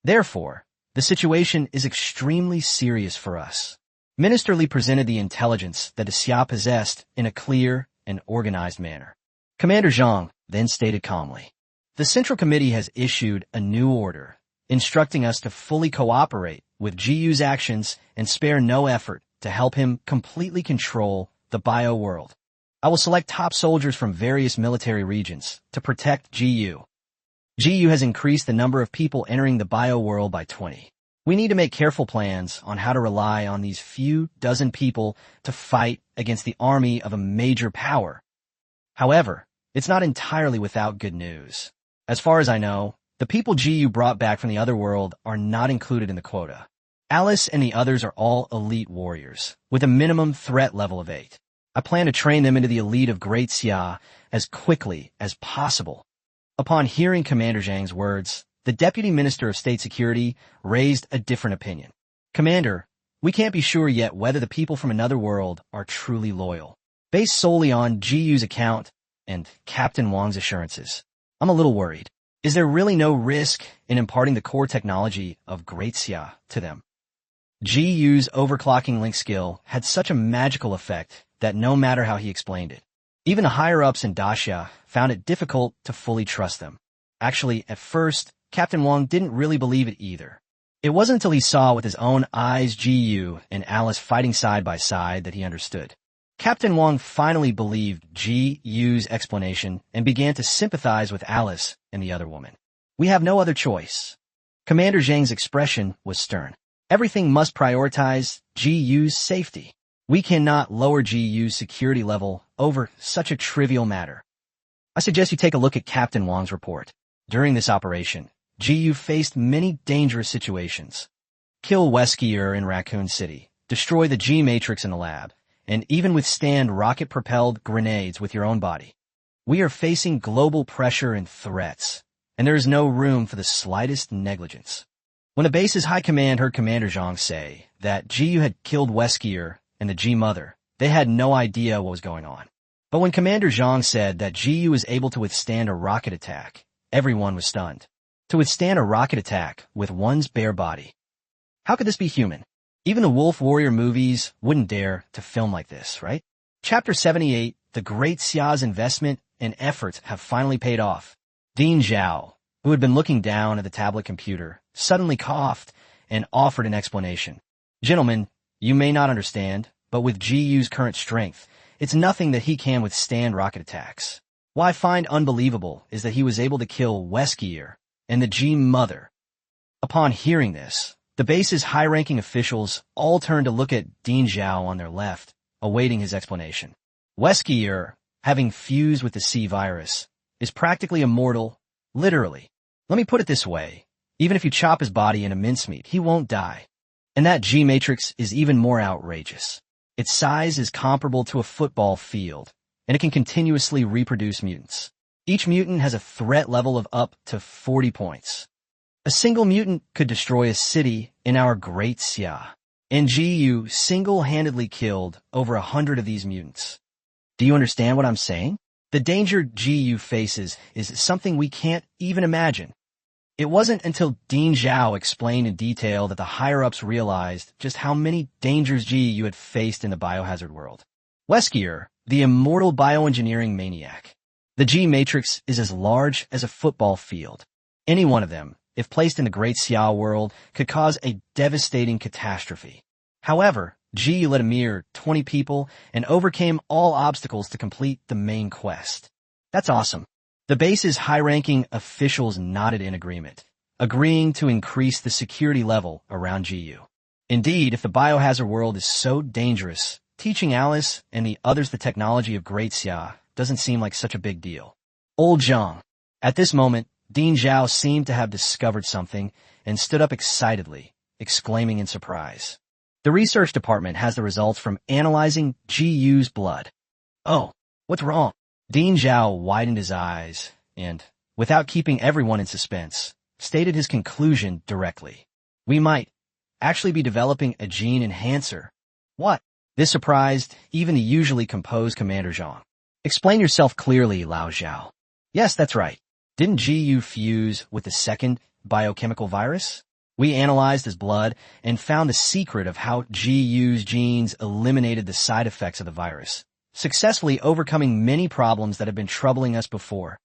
S1: Therefore, the situation is extremely serious for us. Minister Li presented the intelligence that the Xia possessed in a clear and organized manner. Commander Zhang then stated calmly, "The Central Committee has issued a new order, instructing us to fully cooperate with Jiyu's actions and spare no effort to help him completely control the bio-world. I will select top soldiers from various military regions to protect Jiyu. Jiyu has increased the number of people entering the bio-world by 20. We need to make careful plans on how to rely on these few dozen people to fight against the army of a major power. However, it's not entirely without good news. As far as I know, the people Jiyu brought back from the other world are not included in the quota. Alice and the others are all elite warriors, with a minimum threat level of 8. I plan to train them into the elite of Great Xia as quickly as possible." Upon hearing Commander Zhang's words, the Deputy Minister of State Security raised a different opinion. "Commander, we can't be sure yet whether the people from another world are truly loyal. Based solely on Jiyu's account and Captain Wang's assurances, I'm a little worried. Is there really no risk in imparting the core technology of Great Xia to them?" Jiyu's overclocking link skill had such a magical effect that no matter how he explained it, even the higher-ups in Daxia found it difficult to fully trust them. Actually, at first, Captain Wang didn't really believe it either. It wasn't until he saw with his own eyes Jiyu and Alice fighting side by side that he understood. Captain Wang finally believed Jiyu's explanation and began to sympathize with Alice and the other woman. "We have no other choice." Commander Zhang's expression was stern. "Everything must prioritize Jiyu's safety. We cannot lower Jiyu's security level over such a trivial matter." I suggest you take a look at Captain Wang's report. During this operation, Jiyu faced many dangerous situations. Kill Weskier in Raccoon City, destroy the G-Matrix in the lab, and even withstand rocket-propelled grenades with your own body. We are facing global pressure and threats, and there is no room for the slightest negligence. When the base's high command heard Commander Zhang say that Jiyu had killed Weskier and the G-Mother, they had no idea what was going on. But when Commander Zhang said that Jiyu was able to withstand a rocket attack, everyone was stunned. To withstand a rocket attack with one's bare body. How could this be human? Even the Wolf Warrior movies wouldn't dare to film like this, right? Chapter 78, The Great Xia's investment and efforts have finally paid off. Dean Zhao, who had been looking down at the tablet computer, suddenly coughed and offered an explanation. "Gentlemen, you may not understand, but with Jiyu's current strength, it's nothing that he can withstand rocket attacks. What I find unbelievable is that he was able to kill Weskier and the G-Mother." Upon hearing this, the base's high-ranking officials all turned to look at Dean Zhao on their left, awaiting his explanation. Weskier, having fused with the C-virus, is practically immortal, literally. Let me put it this way. Even if you chop his body into mincemeat, he won't die. And that G-Matrix is even more outrageous. Its size is comparable to a football field, and it can continuously reproduce mutants. Each mutant has a threat level of up to 40 points. A single mutant could destroy a city in our Great Xia, and Jiyu single-handedly killed over 100 of these mutants. Do you understand what I'm saying? The danger Jiyu faces is something we can't even imagine. It wasn't until Dean Zhao explained in detail that the higher-ups realized just how many dangers Jiyu had faced in the biohazard world. Weskier, the immortal bioengineering maniac. The G-Matrix is as large as a football field. Any one of them, if placed in the Great Xia world, could cause a devastating catastrophe. However, Jiyu led a mere 20 people and overcame all obstacles to complete the main quest. That's awesome. The base's high-ranking officials nodded in agreement, agreeing to increase the security level around GU. Indeed, if the biohazard world is so dangerous, teaching Alice and the others the technology of Great Xia doesn't seem like such a big deal. Old Zhang. At this moment, Dean Zhao seemed to have discovered something and stood up excitedly, exclaiming in surprise. The research department has the results from analyzing GU's blood. Oh, what's wrong? Dean Zhao widened his eyes and, without keeping everyone in suspense, stated his conclusion directly. We might actually be developing a gene enhancer. What? This surprised even the usually composed Commander Zhang. Explain yourself clearly, Lao Zhao. Yes, that's right. Didn't GU fuse with the second biochemical virus? We analyzed his blood and found the secret of how GU's genes eliminated the side effects of the virus, successfully overcoming many problems that had been troubling us before.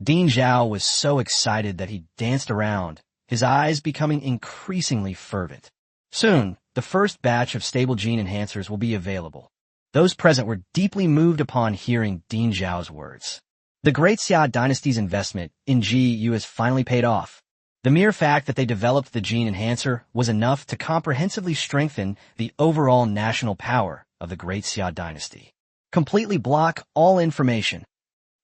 S1: Dean Zhao was so excited that he danced around, his eyes becoming increasingly fervent. Soon, the first batch of stable gene enhancers will be available. Those present were deeply moved upon hearing Dean Zhao's words. The Great Xia dynasty's investment in GU has finally paid off. The mere fact that they developed the gene enhancer was enough to comprehensively strengthen the overall national power of the Great Xia dynasty. Completely block all information.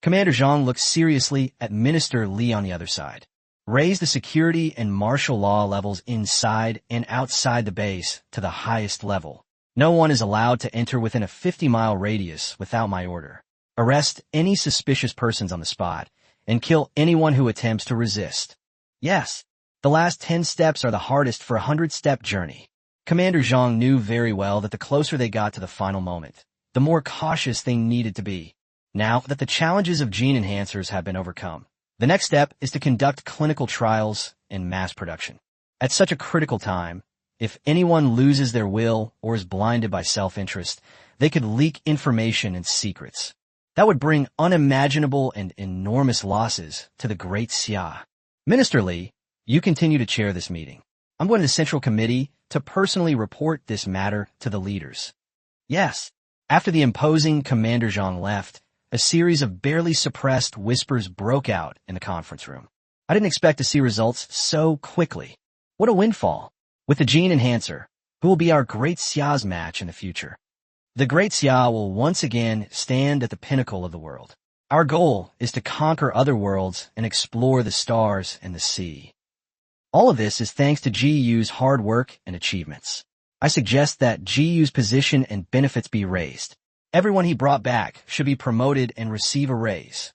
S1: Commander Zhang looked seriously at Minister Li on the other side. Raise the security and martial law levels inside and outside the base to the highest level. No one is allowed to enter within a 50-mile radius without my order. Arrest any suspicious persons on the spot and kill anyone who attempts to resist. Yes, the last 10 steps are the hardest for a 100-step journey. Commander Zhang knew very well that the closer they got to the final moment, the more cautious they needed to be. Now that the challenges of gene enhancers have been overcome, the next step is to conduct clinical trials and mass production. At such a critical time, if anyone loses their will or is blinded by self-interest, they could leak information and secrets. That would bring unimaginable and enormous losses to the Great Xia. Minister Li, you continue to chair this meeting. I'm going to the Central Committee to personally report this matter to the leaders. Yes. After the imposing Commander Zhang left, a series of barely suppressed whispers broke out in the conference room. I didn't expect to see results so quickly. What a windfall. With the gene enhancer, who will be our Great Xia's match in the future? The Great Xia will once again stand at the pinnacle of the world. Our goal is to conquer other worlds and explore the stars and the sea. All of this is thanks to GU's hard work and achievements. I suggest that GU's position and benefits be raised. Everyone he brought back should be promoted and receive a raise.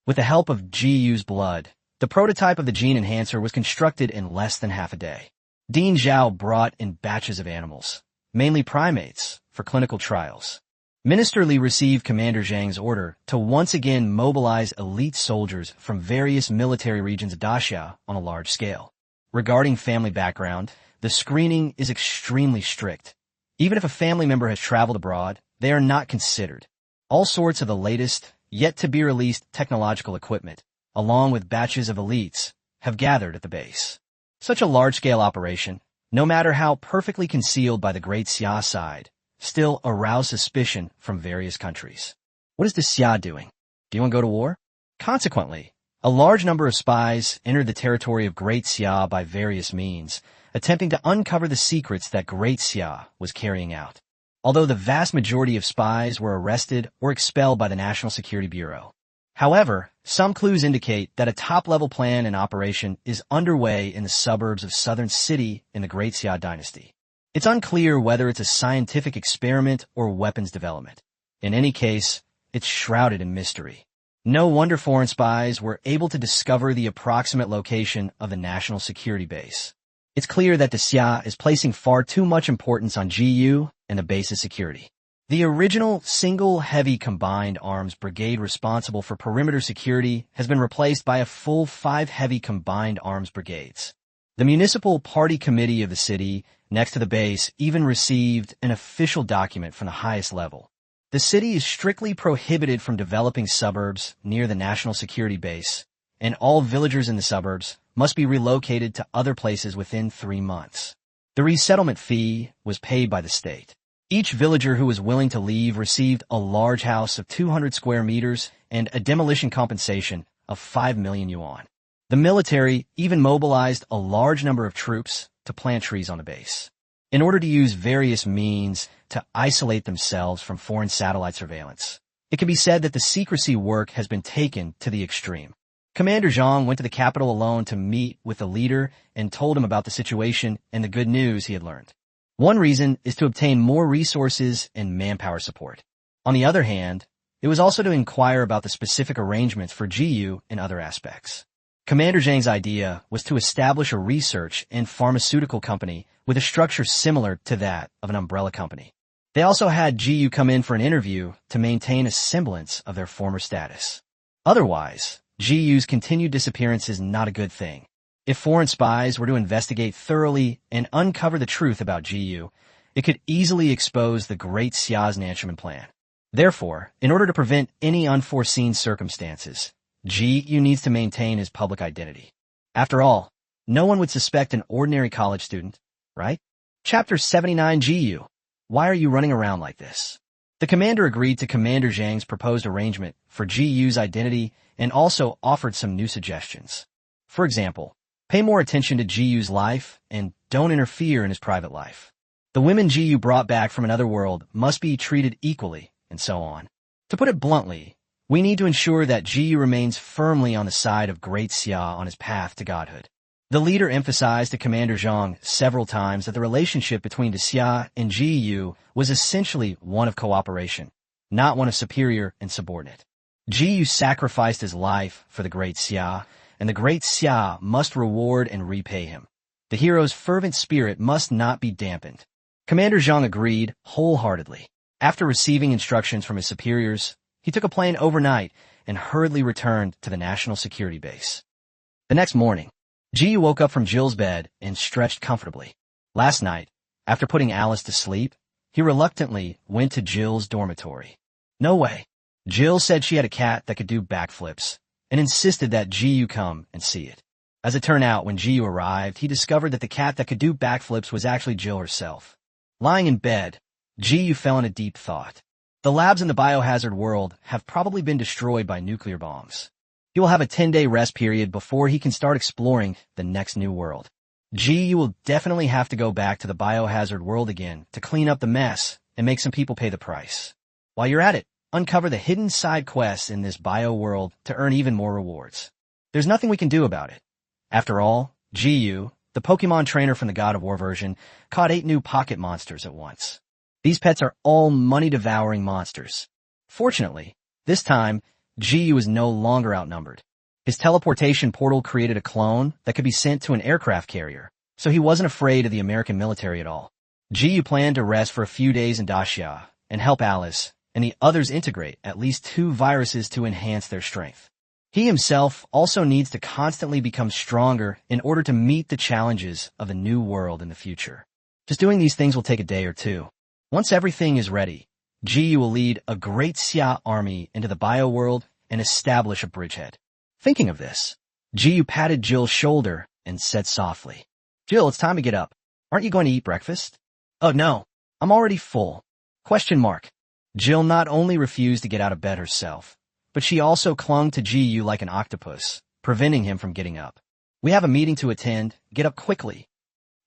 S1: With the help of GU's blood, the prototype of the gene enhancer was constructed in less than half a day. Dean Zhao brought in batches of animals, mainly primates, for clinical trials. Minister Li received Commander Zhang's order to once again mobilize elite soldiers from various military regions of Daxia on a large scale. Regarding family background, the screening is extremely strict. Even if a family member has traveled abroad, they are not considered. All sorts of the latest, yet-to-be-released technological equipment, along with batches of elites, have gathered at the base. Such a large-scale operation, no matter how perfectly concealed by the Great Xia side, still arouse suspicion from various countries. What is the Xia doing? Do you want to go to war? Consequently, a large number of spies entered the territory of Great Xia by various means, attempting to uncover the secrets that Great Xia was carrying out. Although the vast majority of spies were arrested or expelled by the National Security Bureau. However, some clues indicate that a top-level plan and operation is underway in the suburbs of Southern City in the Great Xia dynasty. It's unclear whether it's a scientific experiment or weapons development. In any case, it's shrouded in mystery. No wonder foreign spies were able to discover the approximate location of the national security base. It's clear that the Xia is placing far too much importance on GU and the base's security. The original single heavy combined arms brigade responsible for perimeter security has been replaced by a full 5 heavy combined arms brigades. The municipal party committee of the city next to the base even received an official document from the highest level. The city is strictly prohibited from developing suburbs near the national security base, and all villagers in the suburbs must be relocated to other places within 3 months. The resettlement fee was paid by the state. Each villager who was willing to leave received a large house of 200 square meters and a demolition compensation of 5 million yuan. The military even mobilized a large number of troops to plant trees on the base, in order to use various means to isolate themselves from foreign satellite surveillance. It can be said that the secrecy work has been taken to the extreme. Commander Zhang went to the capital alone to meet with the leader and told him about the situation and the good news he had learned. One reason is to obtain more resources and manpower support. On the other hand, it was also to inquire about the specific arrangements for GU and other aspects. Commander Zhang's idea was to establish a research and pharmaceutical company with a structure similar to that of an umbrella company. They also had GU come in for an interview to maintain a semblance of their former status. Otherwise, GU's continued disappearance is not a good thing. If foreign spies were to investigate thoroughly and uncover the truth about GU, it could easily expose the Great Xia's Nanchuman plan. Therefore, in order to prevent any unforeseen circumstances, GU needs to maintain his public identity. After all, no one would suspect an ordinary college student, right? Chapter 79 GU. Why are you running around like this? The commander agreed to Commander Zhang's proposed arrangement for GU's identity and also offered some new suggestions. For example, pay more attention to GU's life and don't interfere in his private life. The women GU brought back from another world must be treated equally, and so on. To put it bluntly, we need to ensure that GU remains firmly on the side of Great Xia on his path to godhood. The leader emphasized to Commander Zhang several times that the relationship between the Xia and GU was essentially one of cooperation, not one of superior and subordinate. GU sacrificed his life for the Great Xia, and the Great Xia must reward and repay him. The hero's fervent spirit must not be dampened. Commander Zhang agreed wholeheartedly. After receiving instructions from his superiors, he took a plane overnight and hurriedly returned to the National Security Base. The next morning, GU woke up from Jill's bed and stretched comfortably. Last night, after putting Alice to sleep, he reluctantly went to Jill's dormitory. No way. Jill said she had a cat that could do backflips and insisted that GU come and see it. As it turned out, when GU arrived, he discovered that the cat that could do backflips was actually Jill herself. Lying in bed, GU fell in a deep thought. The labs in the biohazard world have probably been destroyed by nuclear bombs. He will have a 10-day rest period before he can start exploring the next new world. GU will definitely have to go back to the biohazard world again to clean up the mess and make some people pay the price. While you're at it, uncover the hidden side quests in this bio world to earn even more rewards. There's nothing we can do about it. After all, GU, the Pokemon trainer from the God of War version, caught 8 new pocket monsters at once. These pets are all money-devouring monsters. Fortunately, this time, GU is no longer outnumbered. His teleportation portal created a clone that could be sent to an aircraft carrier, so he wasn't afraid of the American military at all. GU planned to rest for a few days in Daxia and help Alice and the others integrate at least 2 viruses to enhance their strength. He himself also needs to constantly become stronger in order to meet the challenges of a new world in the future. Just doing these things will take a day or 2. Once everything is ready, GU will lead a Great Xia army into the bio world and establish a bridgehead. Thinking of this, GU patted Jill's shoulder and said softly, "Jill, it's time to get up. Aren't you going to eat breakfast?" "Oh no, I'm already full." ? Jill not only refused to get out of bed herself, but she also clung to GU like an octopus, preventing him from getting up. "We have a meeting to attend. Get up quickly."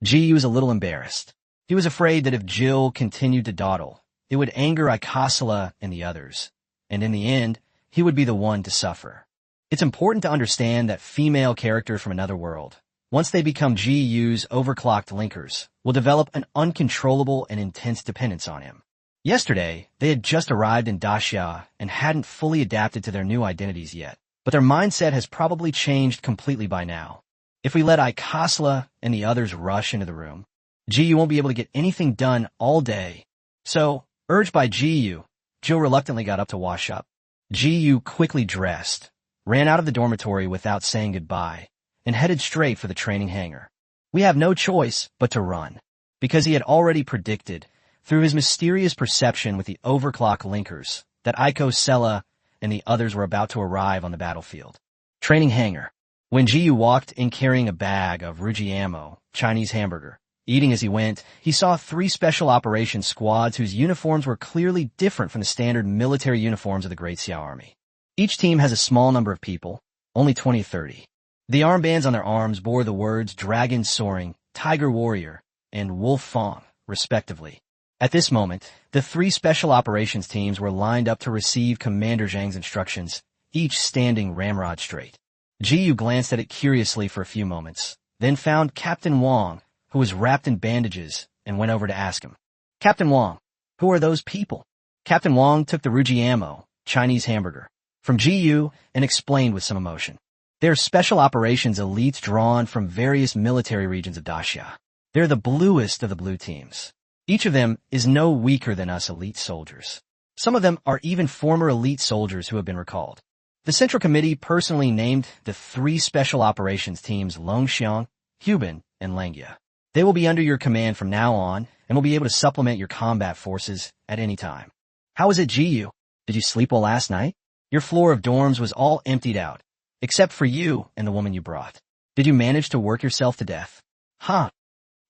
S1: GU was a little embarrassed. He was afraid that if Jill continued to dawdle, it would anger Icosala and the others, and in the end, he would be the one to suffer. It's important to understand that female characters from another world, once they become GU's overclocked linkers, will develop an uncontrollable and intense dependence on him. Yesterday, they had just arrived in Daxia and hadn't fully adapted to their new identities yet, but their mindset has probably changed completely by now. If we let Icosala and the others rush into the room, GU won't be able to get anything done all day. So, urged by GU, Jill reluctantly got up to wash up. GU quickly dressed, ran out of the dormitory without saying goodbye, and headed straight for the training hangar. We have no choice but to run, because he had already predicted, through his mysterious perception with the overclock linkers, that Icosala and the others were about to arrive on the battlefield. Training hangar. When GU walked in carrying a bag of Ruji ammo, Chinese hamburger, eating as he went, he saw 3 special operations squads whose uniforms were clearly different from the standard military uniforms of the Great Xia Army. Each team has a small number of people, only 20 or 30. The armbands on their arms bore the words Dragon Soaring, Tiger Warrior, and Wolf Fong, respectively. At this moment, the three special operations teams were lined up to receive Commander Zhang's instructions, each standing ramrod straight. Jiyu glanced at it curiously for a few moments, then found Captain Wang, who was wrapped in bandages, and went over to ask him. Captain Wang, who are those people? Captain Wang took the Rujiamo, Chinese hamburger, from Jiyu and explained with some emotion. They're special operations elites drawn from various military regions of Daxia. They're the bluest of the blue teams. Each of them is no weaker than us elite soldiers. Some of them are even former elite soldiers who have been recalled. The Central Committee personally named the three special operations teams Longxiang, Hubin, and Langia. They will be under your command from now on and will be able to supplement your combat forces at any time. How is it, Jiyu? Did you sleep well last night? Your floor of dorms was all emptied out, except for you and the woman you brought. Did you manage to work yourself to death? Huh?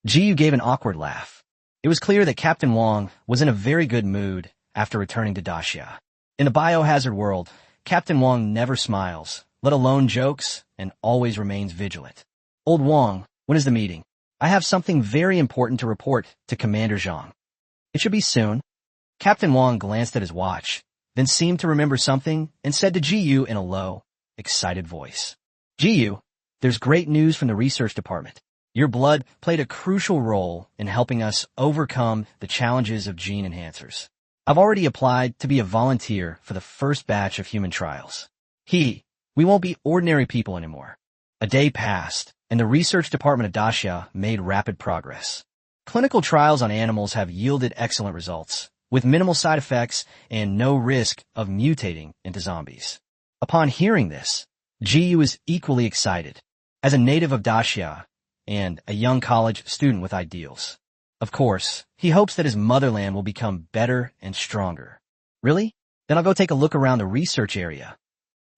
S1: Jiyu gave an awkward laugh. It was clear that Captain Wang was in a very good mood after returning to Daxia. In the biohazard world, Captain Wang never smiles, let alone jokes, and always remains vigilant. Old Wang, when is the meeting? I have something very important to report to Commander Zhang. It should be soon. Captain Wang glanced at his watch, then seemed to remember something and said to Jiyu in a low, excited voice. Jiyu, there's great news from the research department. Your blood played a crucial role in helping us overcome the challenges of gene enhancers. I've already applied to be a volunteer for the first batch of human trials. We won't be ordinary people anymore. A day passed, and the research department of Daxia made rapid progress. Clinical trials on animals have yielded excellent results, with minimal side effects and no risk of mutating into zombies. Upon hearing this, Jiyu is equally excited, as a native of Daxia and a young college student with ideals. Of course, he hopes that his motherland will become better and stronger. Really? Then I'll go take a look around the research area.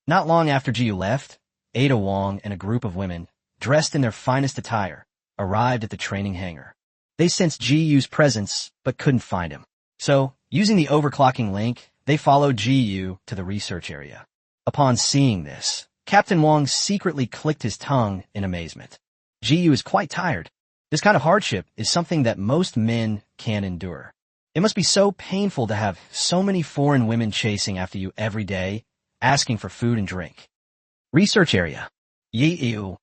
S1: Not long after Jiyu left, Ada Wong and a group of women, dressed in their finest attire, arrived at the training hangar. They sensed Jiyu's presence, but couldn't find him. So, using the overclocking link, they followed Jiyu to the research area. Upon seeing this, Captain Wong secretly clicked his tongue in amazement. Jiyu is quite tired. This kind of hardship is something that most men can't endure. It must be so painful to have so many foreign women chasing after you every day, asking for food and drink. Research area. Jiyu.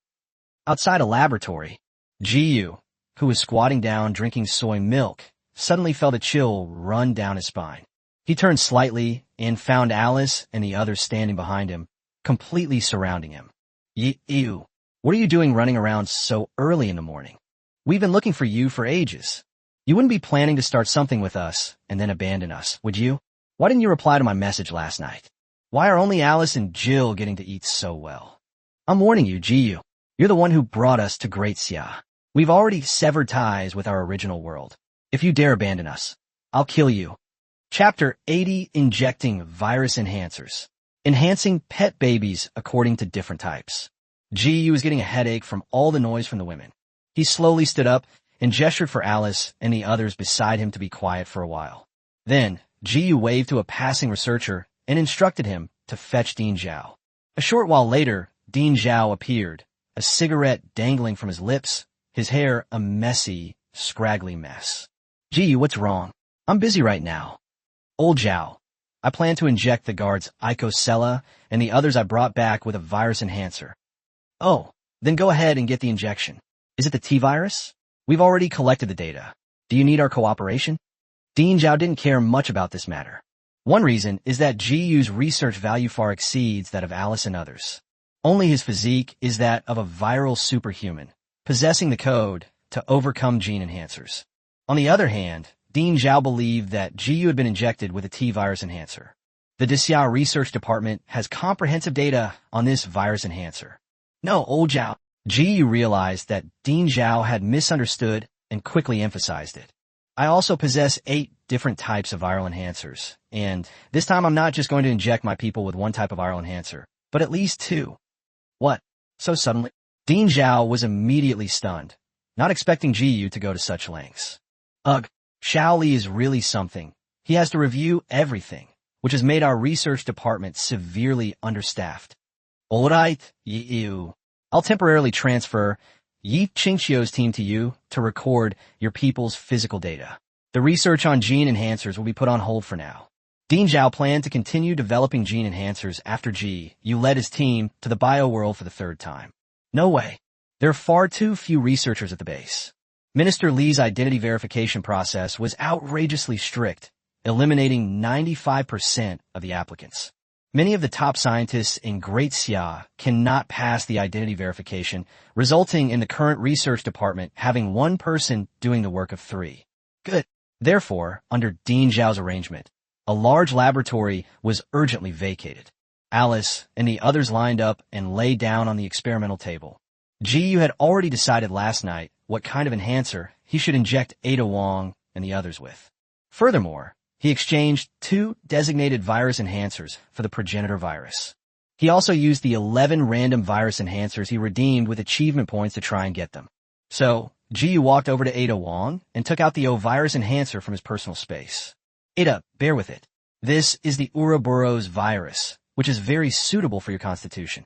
S1: Outside a laboratory, Jiyu, who was squatting down drinking soy milk, suddenly felt a chill run down his spine. He turned slightly and found Alice and the others standing behind him, completely surrounding him. Jiyu, what are you doing running around so early in the morning? We've been looking for you for ages. You wouldn't be planning to start something with us and then abandon us, would you? Why didn't you reply to my message last night? Why are only Alice and Jill getting to eat so well? I'm warning you, Jiyu. You're the one who brought us to Great Xia. We've already severed ties with our original world. If you dare abandon us, I'll kill you. Chapter 80, Injecting Virus Enhancers. Enhancing pet babies according to different types. Jiyu was getting a headache from all the noise from the women. He slowly stood up and gestured for Alice and the others beside him to be quiet for a while. Then, Jiyu waved to a passing researcher and instructed him to fetch Dean Zhao. A short while later, Dean Zhao appeared, a cigarette dangling from his lips, his hair a messy, scraggly mess. Jiyu, what's wrong? I'm busy right now. Old Zhao, I plan to inject the guards Icosella and the others I brought back with a virus enhancer. Oh, then go ahead and get the injection. Is it the T-virus? We've already collected the data. Do you need our cooperation? Dean Zhao didn't care much about this matter. One reason is that Jiyu's research value far exceeds that of Alice and others. Only his physique is that of a viral superhuman, possessing the code to overcome gene enhancers. On the other hand, Dean Zhao believed that Jiyu had been injected with a T-virus enhancer. The Daxia Research Department has comprehensive data on this virus enhancer. No, old Zhao. Jiyu realized that Dean Zhao had misunderstood and quickly emphasized it. I also possess 8 different types of viral enhancers, and this time I'm not just going to inject my people with one type of viral enhancer, but at least 2. What? So suddenly? Dean Zhao was immediately stunned, not expecting Jiyu to go to such lengths. Ugh, Xiao Li is really something. He has to review everything. which has made our research department severely understaffed. Alright, you. I'll temporarily transfer Yi Qingqiu's team to you to record your people's physical data. The research on gene enhancers will be put on hold for now. Dean Zhao planned to continue developing gene enhancers after Yu led his team to the bio-world for the third time. No way. There are far too few researchers at the base. Minister Li's identity verification process was outrageously strict, eliminating 95% of the applicants. Many of the top scientists in Great Xia cannot pass the identity verification, resulting in the current research department having one person doing the work of 3. Good. Therefore, under Dean Zhao's arrangement, a large laboratory was urgently vacated. Alice and the others lined up and lay down on the experimental table. Yu had already decided last night what kind of enhancer he should inject Ada Wong and the others with. Furthermore, he exchanged 2 designated virus enhancers for the progenitor virus. He also used the 11 random virus enhancers he redeemed with achievement points to try and get them. So, Yu walked over to Ada Wong and took out the O virus enhancer from his personal space. Ada, bear with it. This is the Ouroboros virus, which is very suitable for your constitution.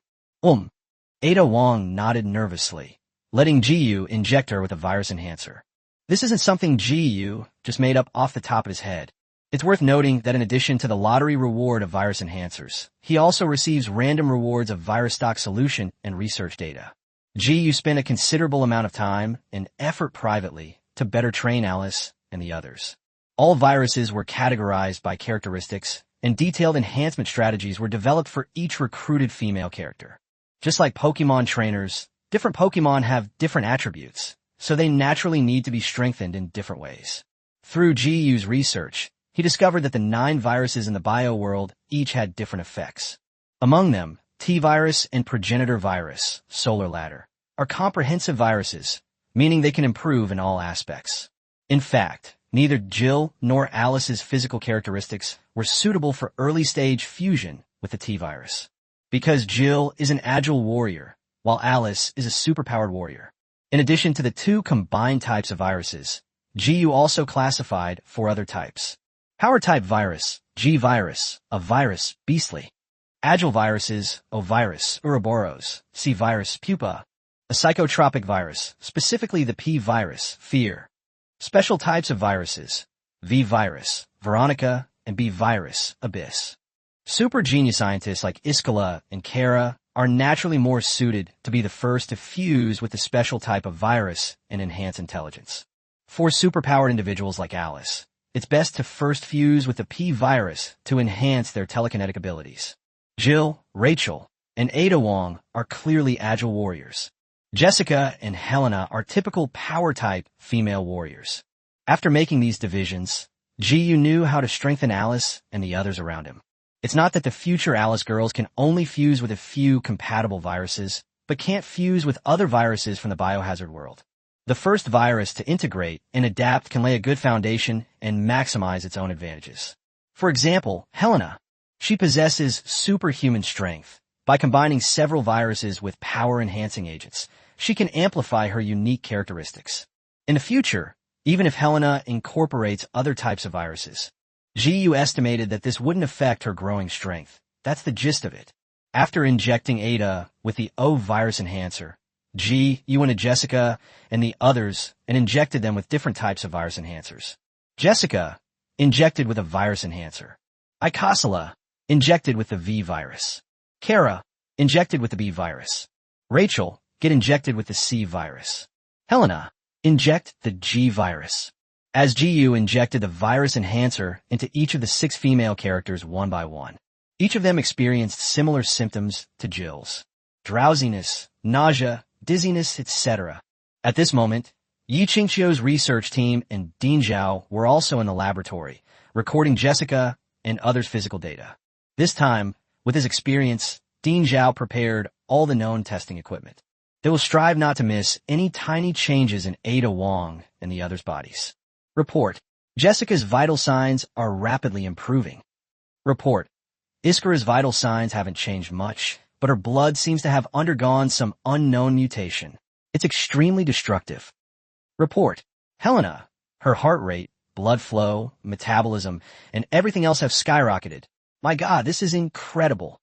S1: Ada Wong nodded nervously, letting Yu inject her with a virus enhancer. This isn't something Yu just made up off the top of his head. It's worth noting that in addition to the lottery reward of virus enhancers, he also receives random rewards of virus stock solution and research data. Yu spent a considerable amount of time and effort privately to better train Alice and the others. All viruses were categorized by characteristics, and detailed enhancement strategies were developed for each recruited female character. Just like Pokemon trainers, different Pokemon have different attributes, so they naturally need to be strengthened in different ways. Through Yu's research, he discovered that the 9 viruses in the bio world each had different effects. Among them, T-virus and progenitor virus, solar ladder, are comprehensive viruses, meaning they can improve in all aspects. In fact, neither Jill nor Alice's physical characteristics were suitable for early-stage fusion with the T-virus. Because Jill is an agile warrior, while Alice is a superpowered warrior. In addition to the 2 combined types of viruses, Yu also classified 4 other types. Power type virus, G virus, a virus, beastly. Agile viruses, O virus, Ouroboros, C virus, pupa. A psychotropic virus, specifically the P virus, fear. Special types of viruses, V virus, Veronica, and B virus, abyss. Super genius scientists like Iskala and Kara are naturally more suited to be the first to fuse with the special type of virus and enhance intelligence. For superpowered individuals like Alice, it's best to first fuse with the P virus to enhance their telekinetic abilities. Jill, Rachel, and Ada Wong are clearly agile warriors. Jessica and Helena are typical power-type female warriors. After making these divisions, Yu knew how to strengthen Alice and the others around him. It's not that the future Alice girls can only fuse with a few compatible viruses, but can't fuse with other viruses from the biohazard world. The first virus to integrate and adapt can lay a good foundation and maximize its own advantages. For example, Helena. She possesses superhuman strength. By combining several viruses with power-enhancing agents, she can amplify her unique characteristics. In the future, even if Helena incorporates other types of viruses, Yu estimated that this wouldn't affect her growing strength. That's the gist of it. After injecting Ada with the O virus enhancer, Yu went to Jessica and the others and injected them with different types of virus enhancers. Jessica, injected with a virus enhancer. Icosala, injected with the V virus. Kara, injected with the B virus. Rachel, get injected with the C virus. Helena, inject the G virus. As Yu injected the virus enhancer into each of the 6 female characters one by one, each of them experienced similar symptoms to Jill's. Drowsiness, nausea, dizziness, etc. At this moment, Yi Qingqiu's research team and Dean Zhao were also in the laboratory, recording Jessica and others' physical data. This time, with his experience, Dean Zhao prepared all the known testing equipment. They will strive not to miss any tiny changes in Ada Wong and the others' bodies. Report. Jessica's vital signs are rapidly improving. Report. Iskara's vital signs haven't changed much, but her blood seems to have undergone some unknown mutation. It's extremely destructive. Report. Helena. Her heart rate, blood flow, metabolism, and everything else have skyrocketed. My God, this is incredible.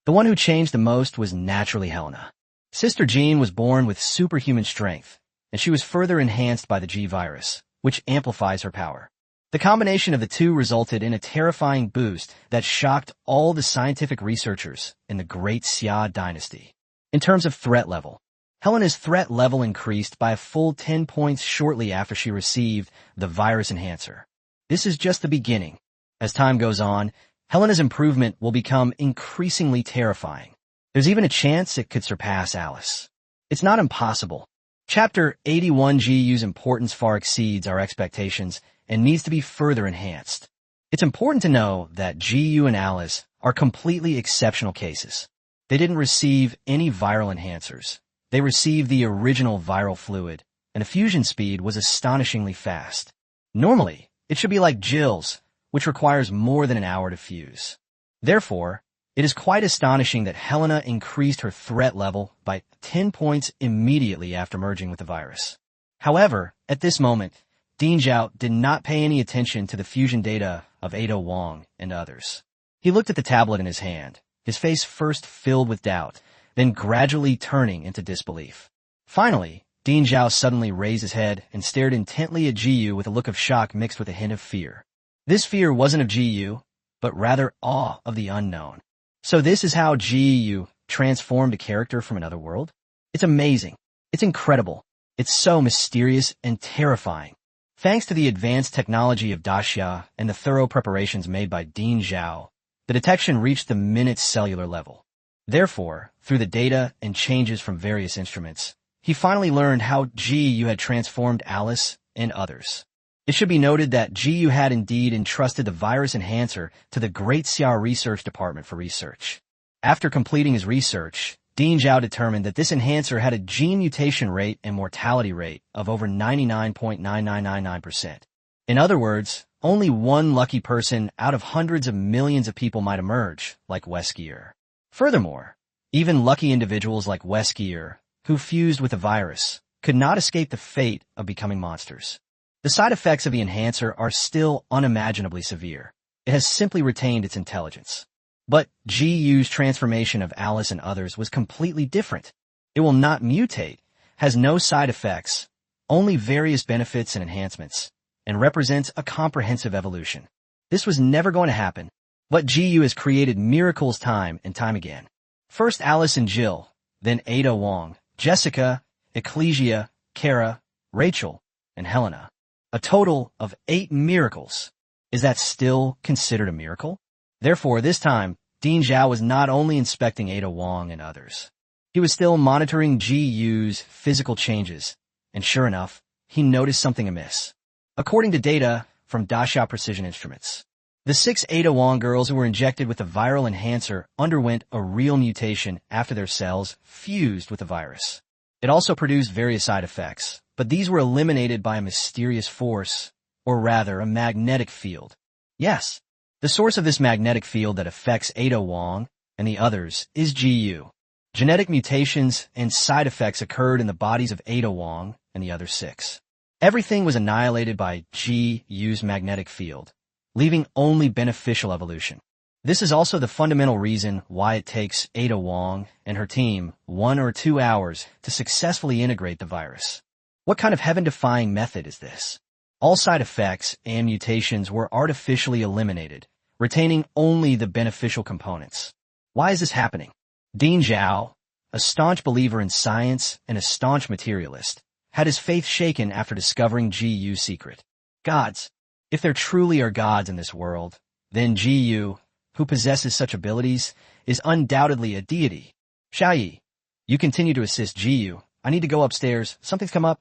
S1: The one who changed the most was naturally Helena. Sister Jean was born with superhuman strength, and she was further enhanced by the G virus, which amplifies her power. The combination of the two resulted in a terrifying boost that shocked all the scientific researchers in the Great Xia dynasty. In terms of threat level, Helena's threat level increased by a full 10 points shortly after she received the virus enhancer. This is just the beginning. As time goes on, Helena's improvement will become increasingly terrifying. There's even a chance it could surpass Alice. It's not impossible. Chapter 81 GU's importance far exceeds our expectations and needs to be further enhanced. It's important to know that GU and Alice are completely exceptional cases. They didn't receive any viral enhancers. They received the original viral fluid, and the fusion speed was astonishingly fast. Normally, it should be like Jill's, which requires more than an hour to fuse. Therefore, it is quite astonishing that Helena increased her threat level by 10 points immediately after merging with the virus. However, at this moment, Dean Zhao did not pay any attention to the fusion data of Ada Wong and others. He looked at the tablet in his hand, his face first filled with doubt, then gradually turning into disbelief. Finally, Dean Zhao suddenly raised his head and stared intently at GU with a look of shock mixed with a hint of fear. This fear wasn't of GU, but rather awe of the unknown. So this is how GU transformed a character from another world? It's amazing. It's incredible. It's so mysterious and terrifying. Thanks to the advanced technology of Daxia and the thorough preparations made by Dean Zhao, the detection reached the minute cellular level. Therefore, through the data and changes from various instruments, he finally learned how GU had transformed Alice and others. It should be noted that GU had indeed entrusted the virus enhancer to the Great Xia Research Department for research. After completing his research, Dean Zhao determined that this enhancer had a gene mutation rate and mortality rate of over 99.9999%. In other words, only one lucky person out of hundreds of millions of people might emerge, like Weskier. Furthermore, even lucky individuals like Weskier, who fused with the virus, could not escape the fate of becoming monsters. The side effects of the enhancer are still unimaginably severe. It has simply retained its intelligence. But GU's transformation of Alice and others was completely different. It will not mutate, has no side effects, only various benefits and enhancements, and represents a comprehensive evolution. This was never going to happen, but GU has created miracles time and time again. First Alice and Jill, then Ada Wong, Jessica, Ecclesia, Kara, Rachel, and Helena. A total of 8 miracles. Is that still considered a miracle? Therefore, this time, Dean Zhao was not only inspecting Ada Wong and others. He was still monitoring GU's physical changes, and sure enough, he noticed something amiss. According to data from Daxia Precision Instruments, the 6 Ada Wong girls who were injected with the viral enhancer underwent a real mutation after their cells fused with the virus. It also produced various side effects, but these were eliminated by a mysterious force, or rather a magnetic field. Yes, the source of this magnetic field that affects Ada Wong and the others is GU. Genetic mutations and side effects occurred in the bodies of Ada Wong and the other 6. Everything was annihilated by GU's magnetic field, leaving only beneficial evolution. This is also the fundamental reason why it takes Ada Wong and her team 1 or 2 hours to successfully integrate the virus. What kind of heaven-defying method is this? All side effects and mutations were artificially eliminated, retaining only the beneficial components. Why is this happening? Dean Zhao, a staunch believer in science and a staunch materialist, had his faith shaken after discovering GU's secret. Gods. If there truly are gods in this world, then GU, who possesses such abilities, is undoubtedly a deity. Xiaoyi, you continue to assist GU. I need to go upstairs. Something's come up.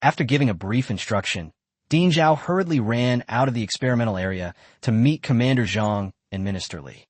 S1: After giving a brief instruction, Dean Zhao hurriedly ran out of the experimental area to meet Commander Zhang and Minister Li.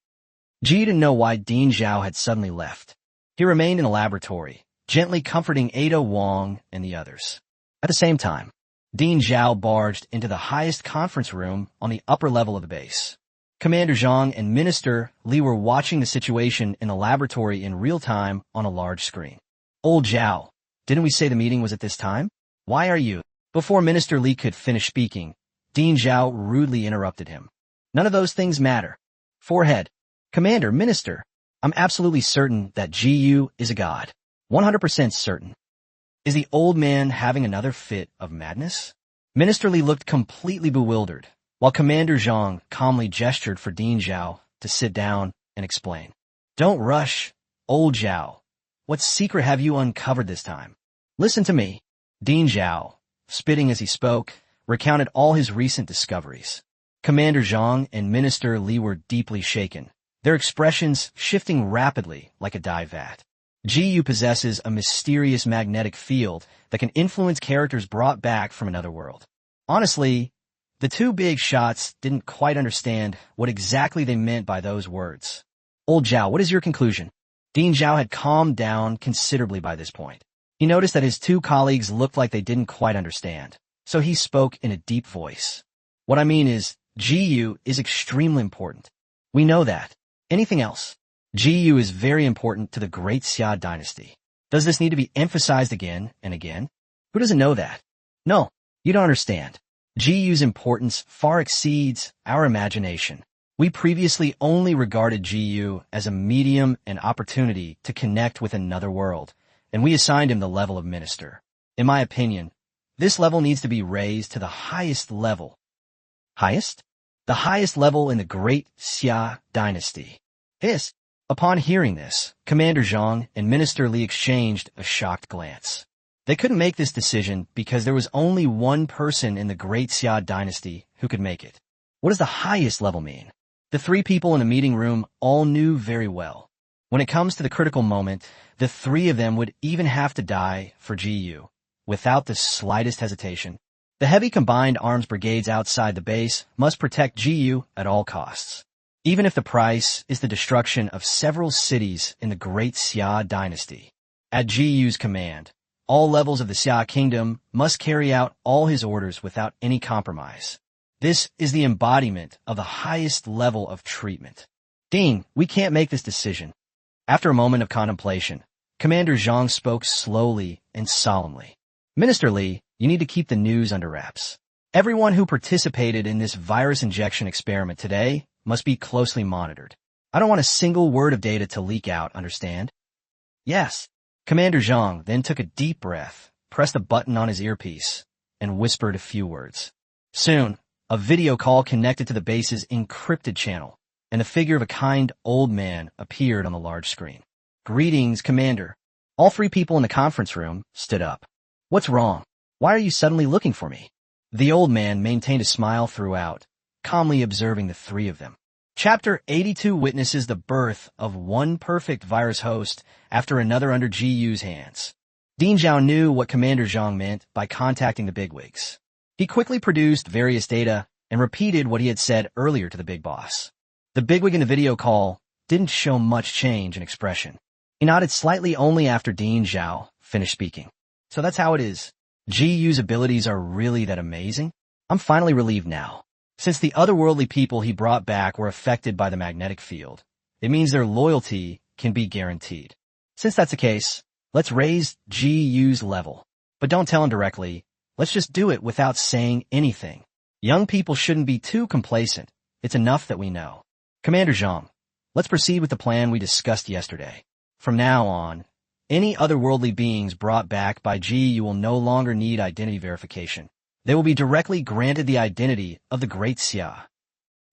S1: Ji didn't know why Dean Zhao had suddenly left. He remained in the laboratory, gently comforting Ada Wong and the others. At the same time, Dean Zhao barged into the highest conference room on the upper level of the base. Commander Zhang and Minister Li were watching the situation in the laboratory in real time on a large screen. Old Zhao, didn't we say the meeting was at this time? Why are you? Before Minister Li could finish speaking, Dean Zhao rudely interrupted him. None of those things matter. Forehead. Commander, Minister, I'm absolutely certain that GU is a god. 100% certain. Is the old man having another fit of madness? Minister Li looked completely bewildered, while Commander Zhang calmly gestured for Dean Zhao to sit down and explain. Don't rush, old Zhao. What secret have you uncovered this time? Listen to me. Dean Zhao, spitting as he spoke, recounted all his recent discoveries. Commander Zhang and Minister Li were deeply shaken, their expressions shifting rapidly like a dye vat. GU possesses a mysterious magnetic field that can influence characters brought back from another world. Honestly, the two big shots didn't quite understand what exactly they meant by those words. Old Zhao, what is your conclusion? Dean Zhao had calmed down considerably by this point. He noticed that his two colleagues looked like they didn't quite understand, so he spoke in a deep voice. What I mean is, GU is extremely important. We know that. Anything else? GU is very important to the Great Xia dynasty. Does this need to be emphasized again and again? Who doesn't know that? No, you don't understand. GU's importance far exceeds our imagination. We previously only regarded GU as a medium and opportunity to connect with another world, and we assigned him the level of minister. In my opinion, this level needs to be raised to the highest level. Highest? The highest level in the Great Xia dynasty. Hiss. Upon hearing this, Commander Zhang and Minister Li exchanged a shocked glance. They couldn't make this decision because there was only one person in the Great Xia dynasty who could make it. What does the highest level mean? The three people in the meeting room all knew very well. When it comes to the critical moment, the three of them would even have to die for GU, without the slightest hesitation. The heavy combined arms brigades outside the base must protect GU at all costs, even if the price is the destruction of several cities in the Great Xia dynasty. At GU's command, all levels of the Xia kingdom must carry out all his orders without any compromise. This is the embodiment of the highest level of treatment. Dean, we can't make this decision. After a moment of contemplation, Commander Zhang spoke slowly and solemnly. Minister Li, you need to keep the news under wraps. Everyone who participated in this virus injection experiment today must be closely monitored. I don't want a single word of data to leak out, understand? Yes. Commander Zhang then took a deep breath, pressed a button on his earpiece, and whispered a few words. Soon, a video call connected to the base's encrypted channel, and the figure of a kind old man appeared on the large screen. Greetings, Commander. All three people in the conference room stood up. What's wrong? Why are you suddenly looking for me? The old man maintained a smile throughout, calmly observing the three of them. Chapter 82 witnesses the birth of one perfect virus host after another under GU's hands. Dean Zhao knew what Commander Zhang meant by contacting the bigwigs. He quickly produced various data and repeated what he had said earlier to the big boss. The bigwig in the video call didn't show much change in expression. He nodded slightly only after Dean Zhao finished speaking. So that's how it is. GU's abilities are really that amazing? I'm finally relieved now. Since the otherworldly people he brought back were affected by the magnetic field, it means their loyalty can be guaranteed. Since that's the case, let's raise GU's level. But don't tell him directly. Let's just do it without saying anything. Young people shouldn't be too complacent. It's enough that we know. Commander Zhang, let's proceed with the plan we discussed yesterday. From now on, any otherworldly beings brought back by GU will no longer need identity verification. They will be directly granted the identity of the Great Xia.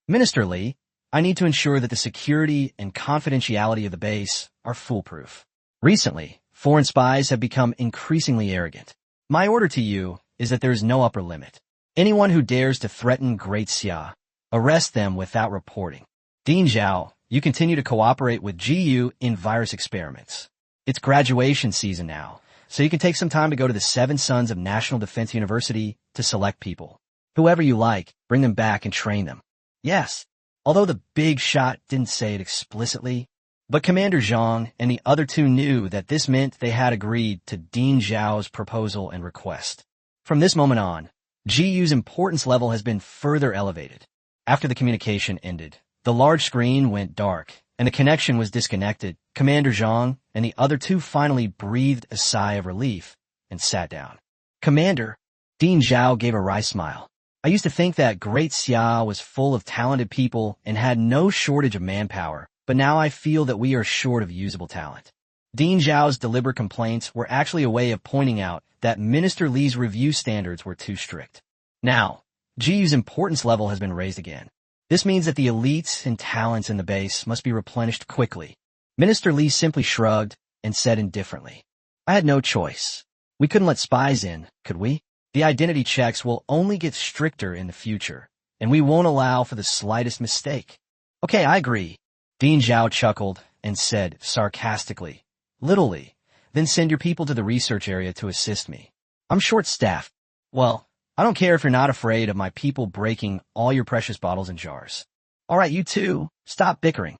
S1: Minister Li, I need to ensure that the security and confidentiality of the base are foolproof. Recently, foreign spies have become increasingly arrogant. My order to you is that there is no upper limit. Anyone who dares to threaten Great Xia, arrest them without reporting. Dean Zhao, you continue to cooperate with GU in virus experiments. It's graduation season now, so you can take some time to go to the Seven Sons of National Defense University to select people. Whoever you like, bring them back and train them. Yes, although the big shot didn't say it explicitly, but Commander Zhang and the other two knew that this meant they had agreed to Dean Zhao's proposal and request. From this moment on, GU's importance level has been further elevated. After the communication ended, the large screen went dark, and the connection was disconnected. Commander Zhang and the other two finally breathed a sigh of relief and sat down. Commander, Dean Zhao gave a wry smile. I used to think that Great Xia was full of talented people and had no shortage of manpower, but now I feel that we are short of usable talent. Dean Zhao's deliberate complaints were actually a way of pointing out that Minister Li's review standards were too strict. Now, Jiyu's importance level has been raised again. This means that the elites and talents in the base must be replenished quickly. Minister Li simply shrugged and said indifferently, I had no choice. We couldn't let spies in, could we? The identity checks will only get stricter in the future, and we won't allow for the slightest mistake. Okay, I agree. Dean Zhao chuckled and said sarcastically, Little Li, then send your people to the research area to assist me. I'm short-staffed. Well, I don't care if you're not afraid of my people breaking all your precious bottles and jars. All right, you two, stop bickering.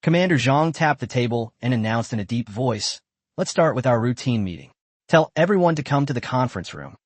S1: Commander Zhang tapped the table and announced in a deep voice, Let's start with our routine meeting. Tell everyone to come to the conference room.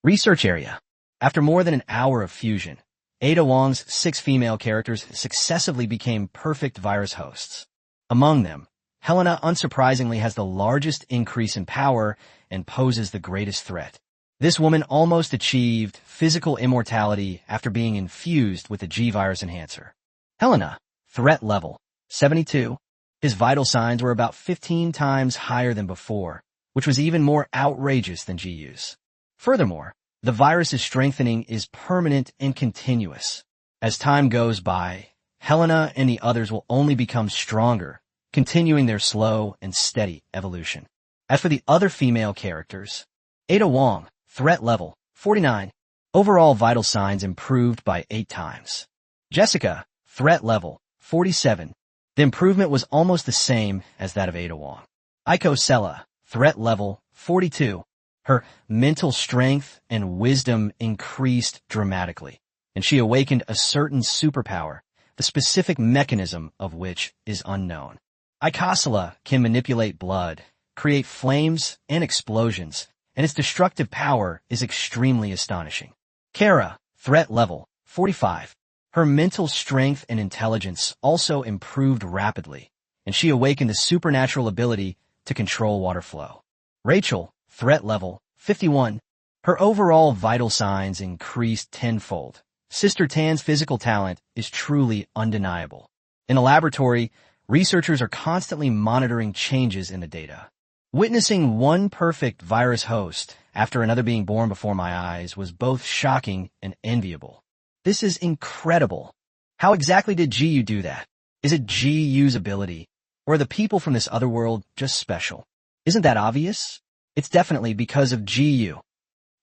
S1: Research area. After more than an hour of fusion, Ada Wong's 6 female characters successively became perfect virus hosts. Among them, Helena unsurprisingly has the largest increase in power and poses the greatest threat. This woman almost achieved physical immortality after being infused with the G-virus enhancer. Helena, threat level, 72. His vital signs were about 15 times higher than before, which was even more outrageous than Jiyu's. Furthermore, the virus's strengthening is permanent and continuous. As time goes by, Helena and the others will only become stronger, continuing their slow and steady evolution. As for the other female characters, Ada Wong, threat level, 49. Overall vital signs improved by 8 times. Jessica, threat level, 47. The improvement was almost the same as that of Ada Wong. Aiko Sella, threat level, 42. Her mental strength and wisdom increased dramatically, and she awakened a certain superpower, the specific mechanism of which is unknown. Ikasala can manipulate blood, create flames and explosions, and its destructive power is extremely astonishing. Kara, threat level, 45. Her mental strength and intelligence also improved rapidly, and she awakened a supernatural ability to control water flow. Rachel, threat level, 51. Her overall vital signs increased tenfold. Sister Tan's physical talent is truly undeniable. In a laboratory, researchers are constantly monitoring changes in the data. Witnessing one perfect virus host after another being born before my eyes was both shocking and enviable. This is incredible. How exactly did Jiyu do that? Is it Jiyu's ability, or are the people from this other world just special? Isn't that obvious? It's definitely because of Jiyu.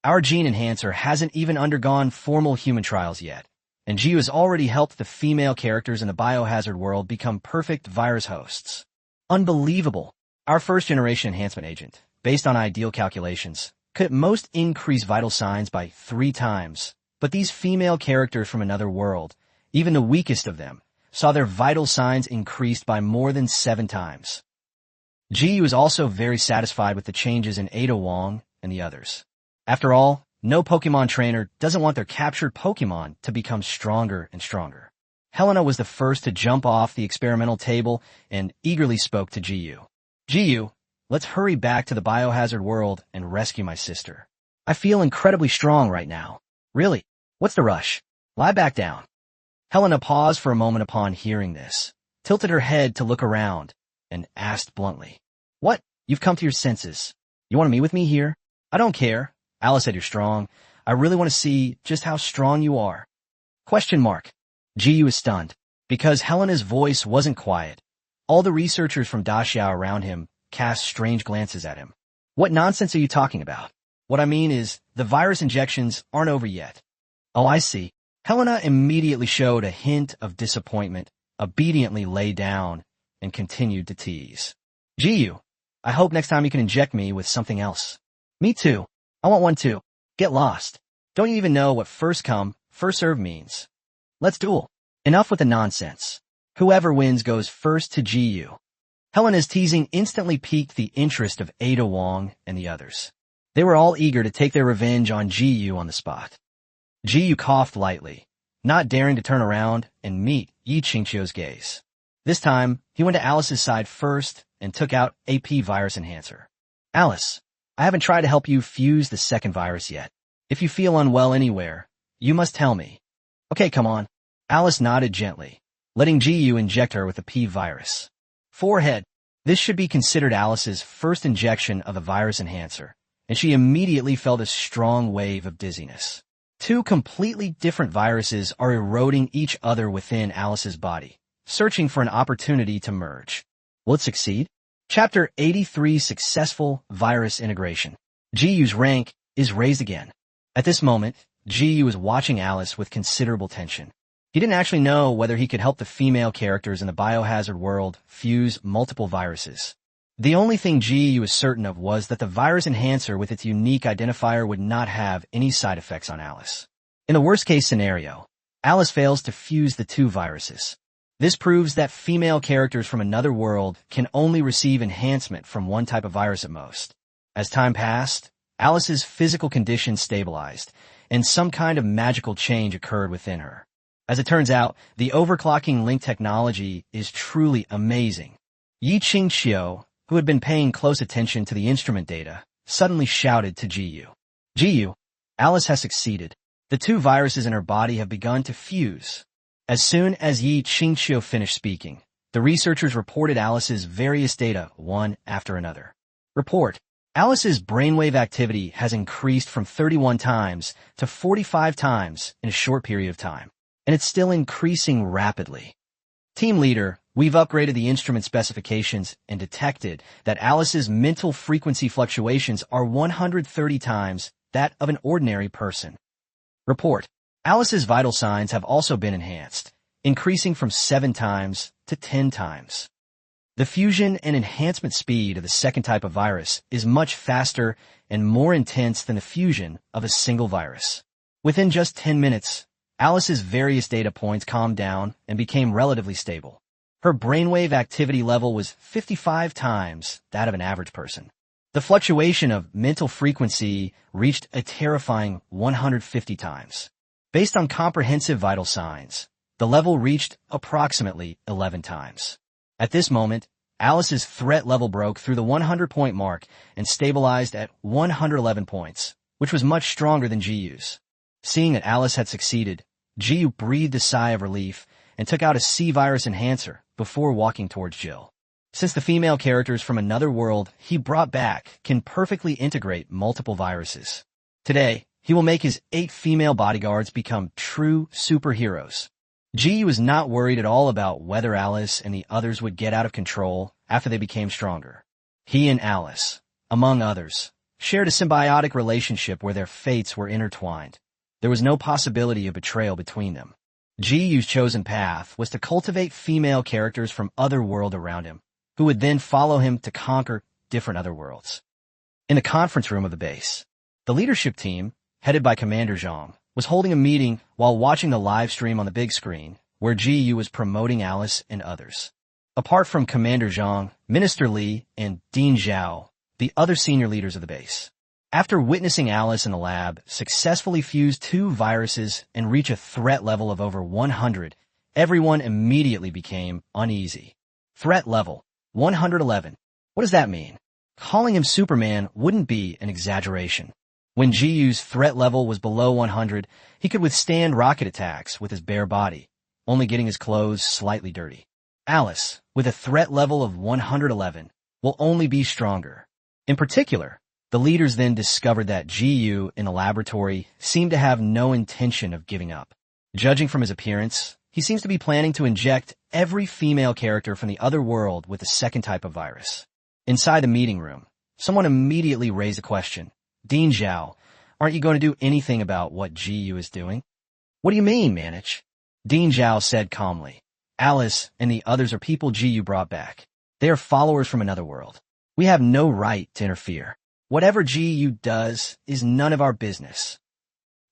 S1: Our gene enhancer hasn't even undergone formal human trials yet, and Jiyu has already helped the female characters in the biohazard world become perfect virus hosts. Unbelievable. Our first-generation enhancement agent, based on ideal calculations, could at most increase vital signs by 3 times. But these female characters from another world, even the weakest of them, saw their vital signs increased by more than 7 times. Jiyu was also very satisfied with the changes in Ada Wong and the others. After all, no Pokemon trainer doesn't want their captured Pokemon to become stronger and stronger. Helena was the first to jump off the experimental table and eagerly spoke to Jiyu. Jiyu, let's hurry back to the biohazard world and rescue my sister. I feel incredibly strong right now. Really? What's the rush? Lie back down. Helena paused for a moment upon hearing this, tilted her head to look around, and asked bluntly, What? You've come to your senses. You want to meet with me here? I don't care. Alice said you're strong. I really want to see just how strong you are. Question mark. Jiyu is stunned. Because Helena's voice wasn't quiet, all the researchers from Daxiao around him cast strange glances at him. What nonsense are you talking about? What I mean is, the virus injections aren't over yet. Oh, I see. Helena immediately showed a hint of disappointment, obediently lay down, and continued to tease. Jiyu, I hope next time you can inject me with something else. Me too. I want one too. Get lost. Don't you even know what first come, first serve means? Let's duel. Enough with the nonsense. Whoever wins goes first to Jiyu. Helena's teasing instantly piqued the interest of Ada Wong and the others. They were all eager to take their revenge on Jiyu on the spot. Jiyu coughed lightly, not daring to turn around and meet Yi Qingqiu's gaze. This time, he went to Alice's side first and took out AP virus enhancer. Alice, I haven't tried to help you fuse the second virus yet. If you feel unwell anywhere, You must tell me. Okay, come on. Alice nodded gently, letting GU inject her with the P virus. Forehead. This should be considered Alice's first injection of a virus enhancer, and she immediately felt a strong wave of dizziness. Two completely different viruses are eroding each other within Alice's body, searching for an opportunity to merge. Will it succeed? Chapter 83, Successful Virus Integration. GU's rank is raised again. At this moment, GU was watching Alice with considerable tension. He didn't actually know whether he could help the female characters in the biohazard world fuse multiple viruses. The only thing GU was certain of was that the virus enhancer with its unique identifier would not have any side effects on Alice. In the worst-case scenario, Alice fails to fuse the two viruses. This proves that female characters from another world can only receive enhancement from one type of virus at most. As time passed, Alice's physical condition stabilized, and some kind of magical change occurred within her. As it turns out, the overclocking link technology is truly amazing. Yi Qingqiu, who had been paying close attention to the instrument data, suddenly shouted to GU. GU, Alice has succeeded. The two viruses in her body have begun to fuse. As soon as Yi Qingqiu finished speaking, the researchers reported Alice's various data one after another. Report. Alice's brainwave activity has increased from 31 times to 45 times in a short period of time, and it's still increasing rapidly. Team leader, we've upgraded the instrument specifications and detected that Alice's mental frequency fluctuations are 130 times that of an ordinary person. Report. Alice's vital signs have also been enhanced, increasing from 7 times to 10 times. The fusion and enhancement speed of the second type of virus is much faster and more intense than the fusion of a single virus. Within just 10 minutes, Alice's various data points calmed down and became relatively stable. Her brainwave activity level was 55 times that of an average person. The fluctuation of mental frequency reached a terrifying 150 times. Based on comprehensive vital signs, the level reached approximately 11 times. At this moment, Alice's threat level broke through the 100-point mark and stabilized at 111 points, which was much stronger than GU's. Seeing that Alice had succeeded, GU breathed a sigh of relief and took out a C-virus enhancer before walking towards Jill. Since the female characters from another world he brought back can perfectly integrate multiple viruses, today he will make his 8 female bodyguards become true superheroes. GU was not worried at all about whether Alice and the others would get out of control after they became stronger. He and Alice, among others, shared a symbiotic relationship where their fates were intertwined. There was no possibility of betrayal between them. GU's chosen path was to cultivate female characters from other world around him, who would then follow him to conquer different other worlds. In the conference room of the base, the leadership team, headed by Commander Zhang, was holding a meeting while watching the live stream on the big screen, where GU was promoting Alice and others. Apart from Commander Zhang, Minister Li, and Dean Zhao, the other senior leaders of the base. After witnessing Alice in the lab successfully fuse 2 viruses and reach a threat level of over 100, everyone immediately became uneasy. Threat level 111. What does that mean? Calling him Superman wouldn't be an exaggeration. When GU's threat level was below 100, he could withstand rocket attacks with his bare body, only getting his clothes slightly dirty. Alice, with a threat level of 111, will only be stronger. In particular, the leaders then discovered that GU in the laboratory seemed to have no intention of giving up. Judging from his appearance, he seems to be planning to inject every female character from the other world with the second type of virus. Inside the meeting room, someone immediately raised a question. Dean Zhao, aren't you going to do anything about what GU is doing? What do you mean, Manich? Dean Zhao said calmly. Alice and the others are people GU brought back. They are followers from another world. We have no right to interfere. Whatever GU does is none of our business.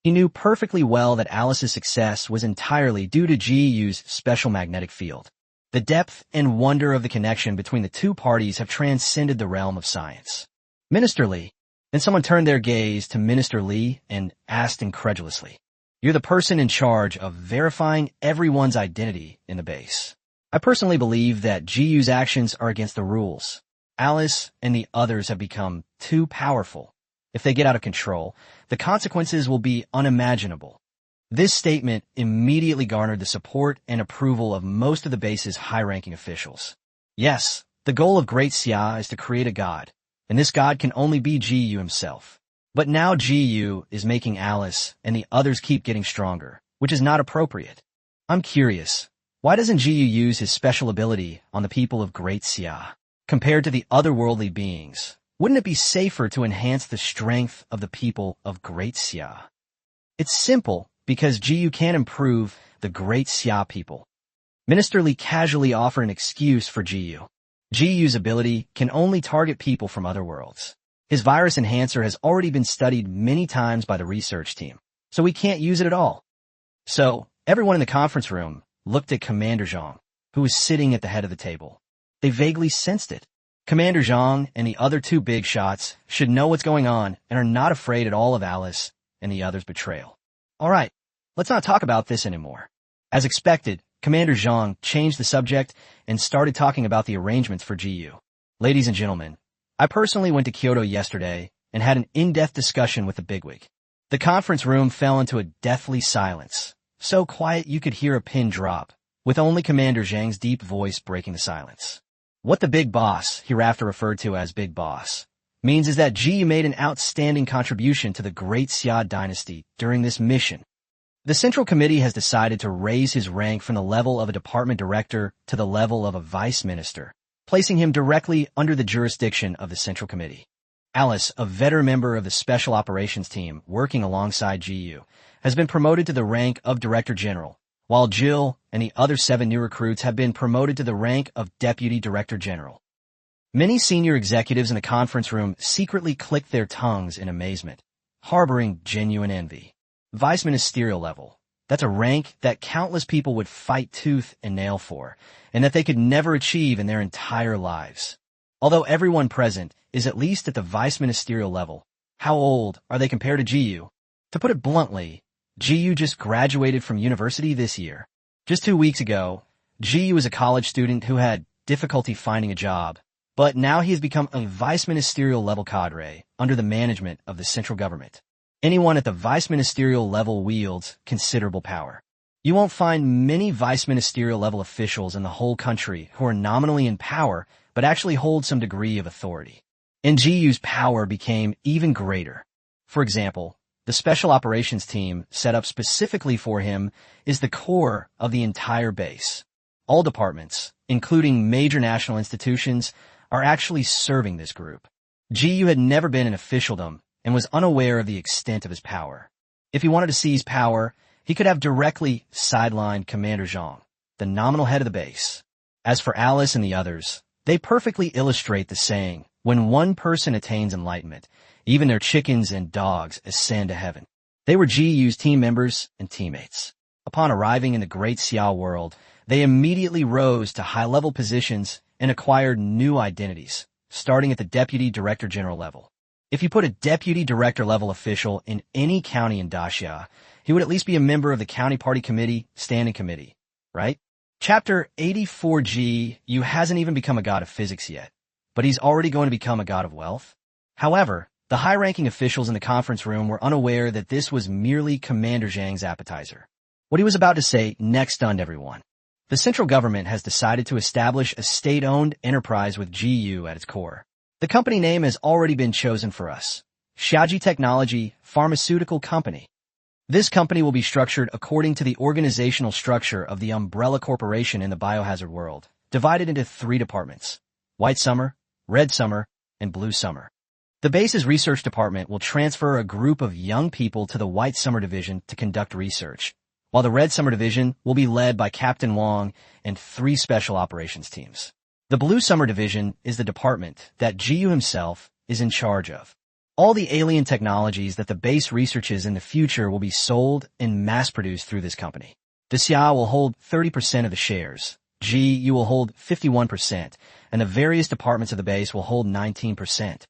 S1: He knew perfectly well that Alice's success was entirely due to GU's special magnetic field. The depth and wonder of the connection between the two parties have transcended the realm of science. Minister Li. Then someone turned their gaze to Minister Li and asked incredulously, "You're the person in charge of verifying everyone's identity in the base. I personally believe that GU's actions are against the rules. Alice and the others have become too powerful. If they get out of control, the consequences will be unimaginable. This statement immediately garnered the support and approval of most of the base's high-ranking officials. Yes, the goal of Great Xia is to create a god, and this god can only be GU himself. But now GU is making Alice and the others keep getting stronger, which is not appropriate. I'm curious, why doesn't GU use his special ability on the people of Great Xia? Compared to the otherworldly beings, wouldn't it be safer to enhance the strength of the people of Great Xia? It's simple because GU can improve the Great Xia people. Minister Li casually offered an excuse for GU. GU's ability can only target people from other worlds. His virus enhancer has already been studied many times by the research team, so we can't use it at all. So, everyone in the conference room looked at Commander Zhang, who was sitting at the head of the table. They vaguely sensed it. Commander Zhang and the other two big shots should know what's going on and are not afraid at all of Alice and the others' betrayal. All right, let's not talk about this anymore. As expected, Commander Zhang changed the subject and started talking about the arrangements for GU. Ladies and gentlemen, I personally went to Kyoto yesterday and had an in-depth discussion with the bigwig. The conference room fell into a deathly silence, so quiet you could hear a pin drop, with only Commander Zhang's deep voice breaking the silence. What the big boss, hereafter referred to as Big Boss, means is that GU made an outstanding contribution to the Great Xia dynasty during this mission. The Central Committee has decided to raise his rank from the level of a department director to the level of a vice minister, placing him directly under the jurisdiction of the Central Committee. Alice, a veteran member of the Special Operations Team working alongside GU, has been promoted to the rank of Director General, while Jill and the other 7 new recruits have been promoted to the rank of Deputy Director General. Many senior executives in the conference room secretly clicked their tongues in amazement, harboring genuine envy. Vice Ministerial level. That's a rank that countless people would fight tooth and nail for, and that they could never achieve in their entire lives. Although everyone present is at least at the Vice Ministerial level, how old are they compared to GU? To put it bluntly, GU just graduated from university this year. Just 2 weeks ago, GU was a college student who had difficulty finding a job, but now he has become a Vice Ministerial level cadre under the management of the central government. Anyone at the vice ministerial level wields considerable power. You won't find many vice ministerial level officials in the whole country who are nominally in power but actually hold some degree of authority. And GU's power became even greater. For example, the Special Operations Team set up specifically for him is the core of the entire base. All departments, including major national institutions, are actually serving this group. GU had never been in officialdom and was unaware of the extent of his power. If he wanted to seize power, he could have directly sidelined Commander Zhang, the nominal head of the base. As for Alice and the others, they perfectly illustrate the saying, when one person attains enlightenment, even their chickens and dogs ascend to heaven. They were GU's team members and teammates. Upon arriving in the Great Xia world, they immediately rose to high-level positions and acquired new identities, starting at the Deputy Director General level. If you put a Deputy Director level official in any county in Daxia, he would at least be a member of the County Party Committee, Standing Committee, right? Chapter 84G, you hasn't even become a god of physics yet, but he's already going to become a god of wealth. However, the high-ranking officials in the conference room were unaware that this was merely Commander Zhang's appetizer. What he was about to say next stunned everyone. The central government has decided to establish a state-owned enterprise with GU at its core. The company name has already been chosen for us. Xiaoji Technology Pharmaceutical Company. This company will be structured according to the organizational structure of the umbrella corporation in the biohazard world, divided into 3 departments: White Summer, Red Summer, and Blue Summer. The base's research department will transfer a group of young people to the White Summer division to conduct research, while the Red Summer division will be led by Captain Wong and 3 special operations teams. The Blue Summer division is the department that GU himself is in charge of. All the alien technologies that the base researches in the future will be sold and mass-produced through this company. The Xia will hold 30% of the shares, GU will hold 51%, and the various departments of the base will hold 19%.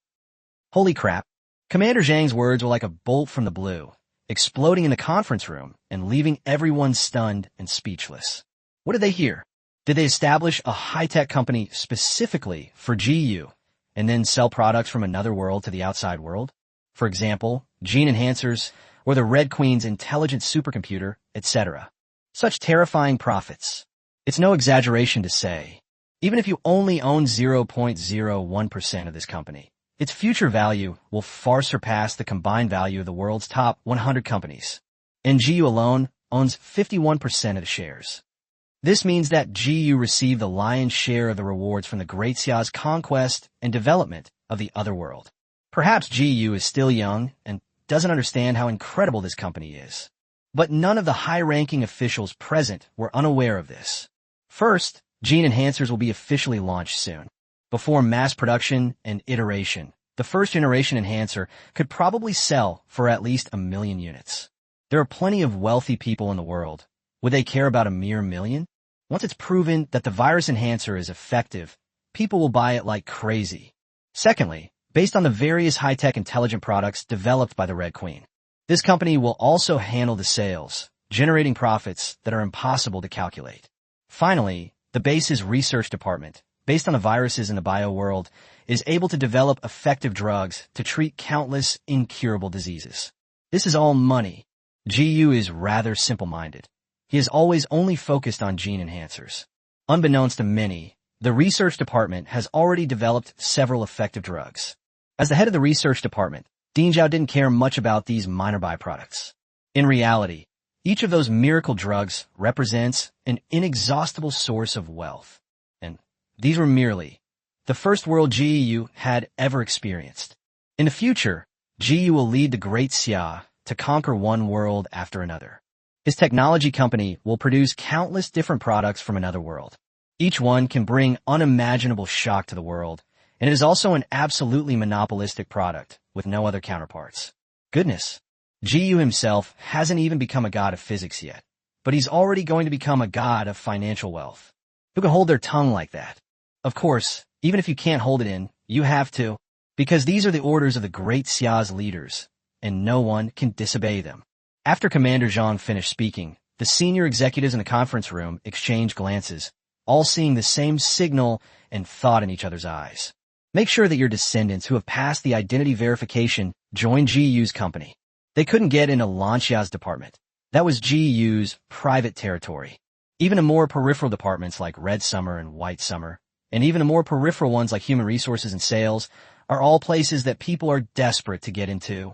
S1: Holy crap. Commander Zhang's words were like a bolt from the blue, exploding in the conference room and leaving everyone stunned and speechless. What did they hear? Did they establish a high-tech company specifically for GU and then sell products from another world to the outside world? For example, gene enhancers, or the Red Queen's intelligent supercomputer, etc. Such terrifying profits. It's no exaggeration to say, even if you only own 0.01% of this company, its future value will far surpass the combined value of the world's top 100 companies. And GU alone owns 51% of the shares. This means that GU received the lion's share of the rewards from the Great Xia's conquest and development of the other world. Perhaps GU is still young and doesn't understand how incredible this company is. But none of the high-ranking officials present were unaware of this. First, gene enhancers will be officially launched soon. Before mass production and iteration, the first-generation enhancer could probably sell for at least 1 million units. There are plenty of wealthy people in the world. Would they care about a mere million? Once it's proven that the virus enhancer is effective, people will buy it like crazy. Secondly, based on the various high-tech intelligent products developed by the Red Queen, this company will also handle the sales, generating profits that are impossible to calculate. Finally, the base's research department, based on the viruses in the bio world, is able to develop effective drugs to treat countless incurable diseases. This is all money. GU is rather simple-minded. He is always only focused on gene enhancers. Unbeknownst to many, the research department has already developed several effective drugs. As the head of the research department, Ding Zhao didn't care much about these minor byproducts. In reality, each of those miracle drugs represents an inexhaustible source of wealth. And these were merely the first world GU had ever experienced. In the future, GU will lead the Great Xia to conquer one world after another. His technology company will produce countless different products from another world. Each one can bring unimaginable shock to the world, and it is also an absolutely monopolistic product with no other counterparts. Goodness, GU himself hasn't even become a god of physics yet, but he's already going to become a god of financial wealth. Who can hold their tongue like that? Of course, even if you can't hold it in, you have to, because these are the orders of the Great Xia's leaders, and no one can disobey them. After Commander Zhang finished speaking, the senior executives in the conference room exchanged glances, all seeing the same signal and thought in each other's eyes. Make sure that your descendants who have passed the identity verification join GU's company. They couldn't get into Lanxia's department. That was GU's private territory. Even the more peripheral departments like Red Summer and White Summer, and even the more peripheral ones like Human Resources and Sales, are all places that people are desperate to get into.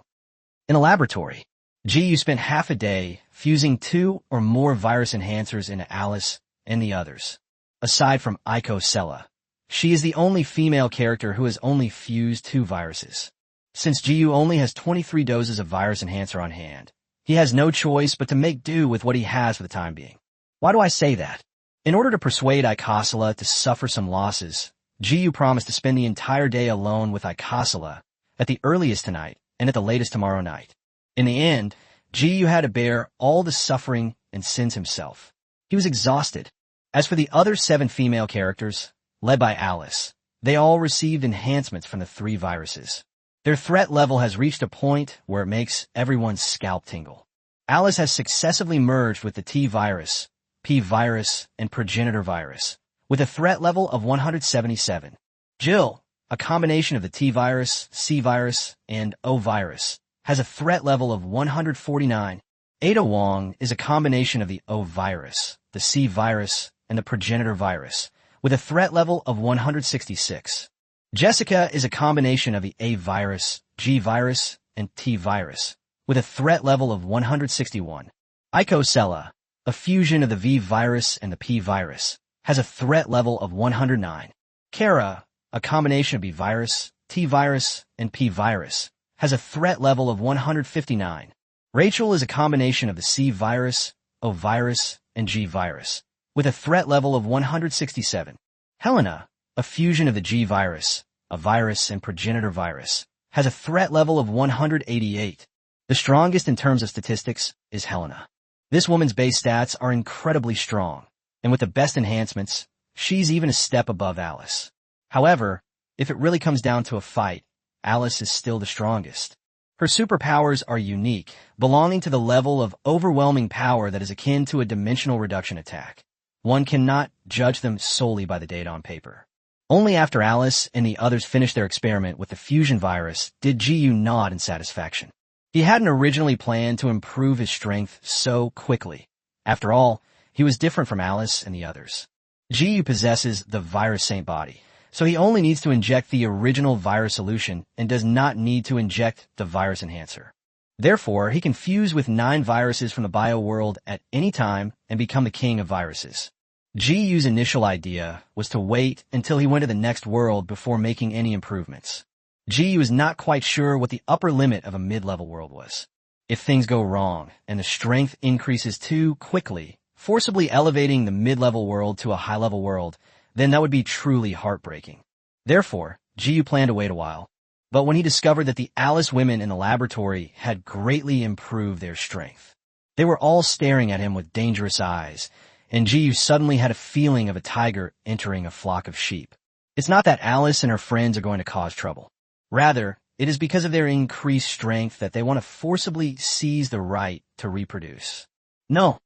S1: In a laboratory, GU spent half a day fusing 2 or more virus enhancers into Alice and the others. Aside from Aiko Sella, she is the only female character who has only fused 2 viruses. Since GU only has 23 doses of virus enhancer on hand, he has no choice but to make do with what he has for the time being. Why do I say that? In order to persuade Icosala to suffer some losses, GU promised to spend the entire day alone with Icosala, at the earliest tonight and at the latest tomorrow night. In the end, GU had to bear all the suffering and sins himself. He was exhausted. As for the other 7 female characters, led by Alice, they all received enhancements from the 3 viruses. Their threat level has reached a point where it makes everyone's scalp tingle. Alice has successively merged with the T virus, P virus, and progenitor virus, with a threat level of 177. Jill, a combination of the T virus, C virus, and O virus, has a threat level of 149. Ada Wong is a combination of the O virus, the C virus, and the progenitor virus, with a threat level of 166. Jessica is a combination of the A virus, G virus, and T virus, with a threat level of 161. Aiko Sella, a fusion of the V virus and the P virus, has a threat level of 109. Kara, a combination of B virus, T virus, and P virus, has a threat level of 159. Rachel is a combination of the C virus, O virus, and G virus, with a threat level of 167. Helena, a fusion of the G virus, a virus, and progenitor virus, has a threat level of 188. The strongest in terms of statistics is Helena. This woman's base stats are incredibly strong, and with the best enhancements, she's even a step above Alice. However, if it really comes down to a fight, Alice is still the strongest. Her superpowers are unique, belonging to the level of overwhelming power that is akin to a dimensional reduction attack. One cannot judge them solely by the data on paper. Only after Alice and the others finished their experiment with the fusion virus did GU nod in satisfaction. He hadn't originally planned to improve his strength so quickly. After all, he was different from Alice and the others. Ji possesses the virus saint body, so he only needs to inject the original virus solution and does not need to inject the virus enhancer. Therefore, he can fuse with 9 viruses from the bio world at any time and become the king of viruses. Ji's initial idea was to wait until he went to the next world before making any improvements. Ji was not quite sure what the upper limit of a mid-level world was. If things go wrong and the strength increases too quickly, forcibly elevating the mid-level world to a high-level world, then that would be truly heartbreaking. Therefore, Ji planned to wait a while. But when he discovered that the Alice women in the laboratory had greatly improved their strength, they were all staring at him with dangerous eyes, and Ji suddenly had a feeling of a tiger entering a flock of sheep. It's not that Alice and her friends are going to cause trouble. Rather, it is because of their increased strength that they want to forcibly seize the right to reproduce. No,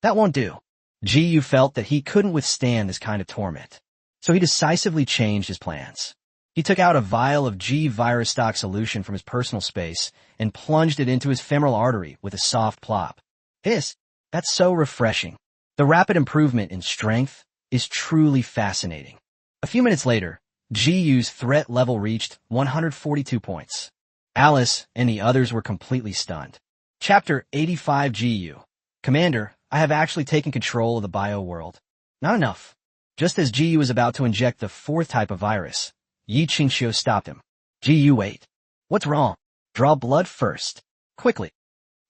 S1: that won't do. Ji felt that he couldn't withstand this kind of torment, so he decisively changed his plans. He took out a vial of G virus stock solution from his personal space and plunged it into his femoral artery with a soft plop. That's so refreshing. The rapid improvement in strength is truly fascinating. A few minutes later, Ji's threat level reached 142 points. Alice and the others were completely stunned. Chapter 85 Jiu. Commander, I have actually taken control of the bio world. Not enough. Just as Jiu was about to inject the 4th type of virus, Yi Qingxiu stopped him. Jiu, wait. What's wrong? Draw blood first. Quickly.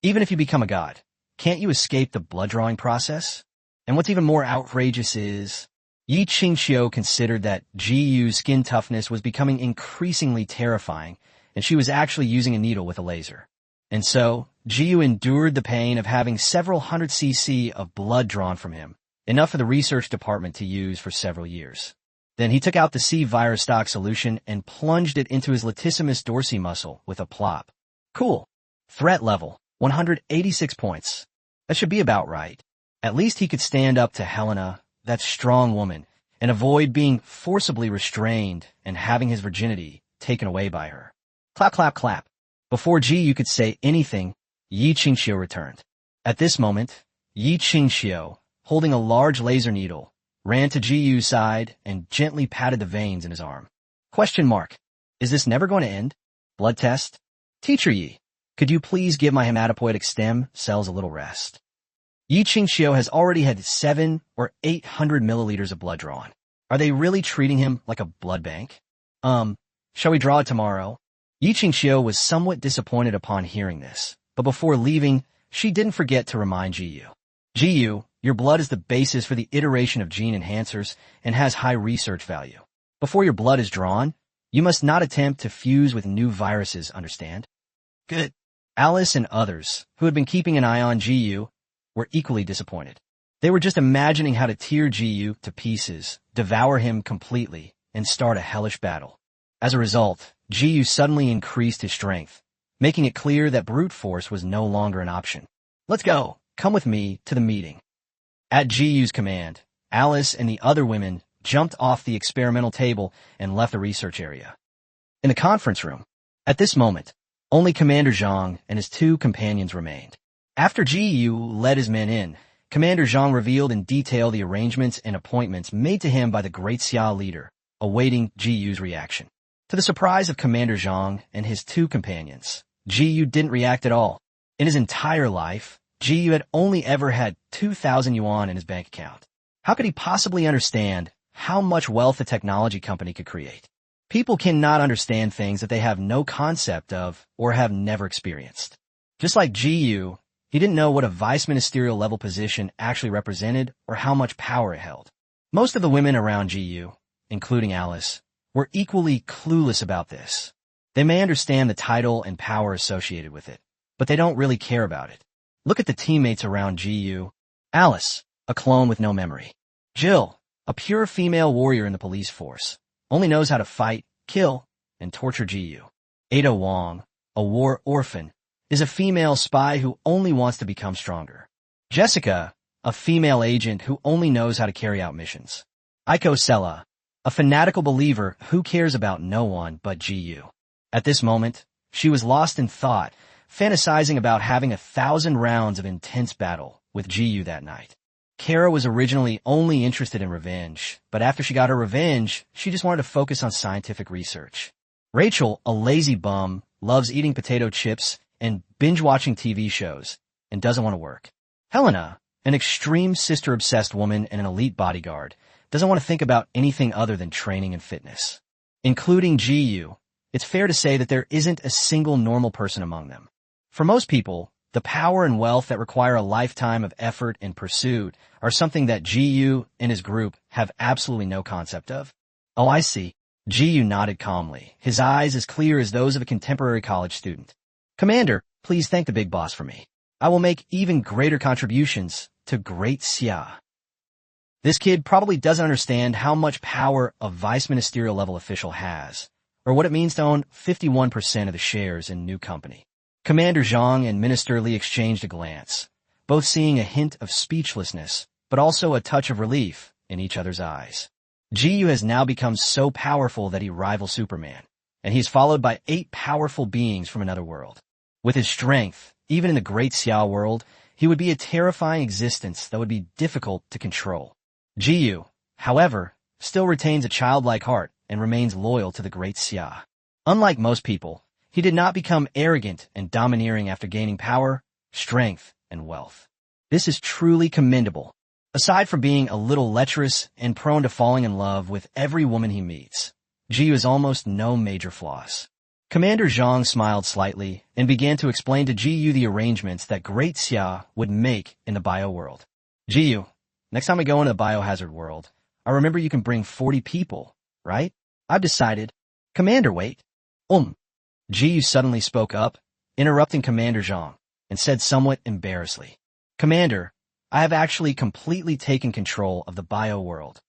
S1: Even if you become a god, can't you escape the blood drawing process? And what's even more outrageous is, Yi Qingxiu considered that Jiu's skin toughness was becoming increasingly terrifying, and she was actually using a needle with a laser. And so, Jiu endured the pain of having several hundred cc of blood drawn from him, enough for the research department to use for several years. Then he took out the C virus stock solution and plunged it into his latissimus dorsi muscle with a plop. Cool. Threat level, 186 points. That should be about right. At least he could stand up to Helena, that strong woman, and avoid being forcibly restrained and having his virginity taken away by her. Clap, clap, clap. Before Ji could say anything, Yi Qingxiu returned. At this moment, Yi Qingxiu, holding a large laser needle, ran to Jiu's side and gently patted the veins in his arm. Question mark. Is this never going to end? Blood test? Teacher Yi, could you please give my hematopoietic stem cells a little rest? Yi Qingxiu has already had 700 or 800 milliliters of blood drawn. Are they really treating him like a blood bank? Shall we draw it tomorrow? Yi Qingxiu was somewhat disappointed upon hearing this, but before leaving, she didn't forget to remind Jiu. Jiu, your blood is the basis for the iteration of gene enhancers and has high research value. Before your blood is drawn, you must not attempt to fuse with new viruses, understand? Good. Alice and others, who had been keeping an eye on Jiu, were equally disappointed. They were just imagining how to tear Jiu to pieces, devour him completely, and start a hellish battle. As a result, Jiu suddenly increased his strength, making it clear that brute force was no longer an option. Let's go. Come with me to the meeting. At Jiu's command, Alice and the other women jumped off the experimental table and left the research area. In the conference room, at this moment, only Commander Zhang and his 2 companions remained. After Jiu led his men in, Commander Zhang revealed in detail the arrangements and appointments made to him by the Great Xia leader, awaiting Jiu's reaction. To the surprise of Commander Zhang and his 2 companions, Jiu didn't react at all. In his entire life, Jiu had only ever had 2,000 yuan in his bank account. How could he possibly understand how much wealth a technology company could create? People cannot understand things that they have no concept of or have never experienced. Just like Jiu, he didn't know what a vice ministerial level position actually represented or how much power it held. Most of the women around Jiu, including Alice, were equally clueless about this. They may understand the title and power associated with it, but they don't really care about it. Look at the teammates around Jiu. Alice, a clone with no memory. Jill, a pure female warrior in the police force, only knows how to fight, kill, and torture Jiu. Ada Wong, a war orphan, is a female spy who only wants to become stronger. Jessica, a female agent who only knows how to carry out missions. Aiko Sella, a fanatical believer who cares about no one but Jiu. At this moment, she was lost in thought, fantasizing about having 1,000 rounds of intense battle with Jiyu that night. Kara was originally only interested in revenge, but after she got her revenge, she just wanted to focus on scientific research. Rachel, a lazy bum, loves eating potato chips and binge-watching TV shows, and doesn't want to work. Helena, an extreme sister-obsessed woman and an elite bodyguard, doesn't want to think about anything other than training and fitness. Including Jiyu, it's fair to say that there isn't a single normal person among them. For most people, the power and wealth that require a lifetime of effort and pursuit are something that Jiyu and his group have absolutely no concept of. Oh, I see. Jiyu nodded calmly, his eyes as clear as those of a contemporary college student. Commander, please thank the big boss for me. I will make even greater contributions to Great Xia. This kid probably doesn't understand how much power a vice ministerial level official has, or what it means to own 51% of the shares in new company. Commander Zhang and Minister Li exchanged a glance, both seeing a hint of speechlessness, but also a touch of relief in each other's eyes. Jiyu has now become so powerful that he rivals Superman, and he is followed by 8 powerful beings from another world. With his strength, even in the Great Xia world, he would be a terrifying existence that would be difficult to control. Jiyu, however, still retains a childlike heart and remains loyal to the Great Xia. Unlike most people, he did not become arrogant and domineering after gaining power, strength, and wealth. This is truly commendable. Aside from being a little lecherous and prone to falling in love with every woman he meets, Jiyu has almost no major flaws. Commander Zhang smiled slightly and began to explain to Jiyu the arrangements that Great Xia would make in the bio world. Jiyu, next time I go into the biohazard world, I remember you can bring 40 people, right? I've decided. Commander, wait. Jiyu suddenly spoke up, interrupting Commander Zhang, and said somewhat embarrassedly, Commander, I have actually completely taken control of the bio world.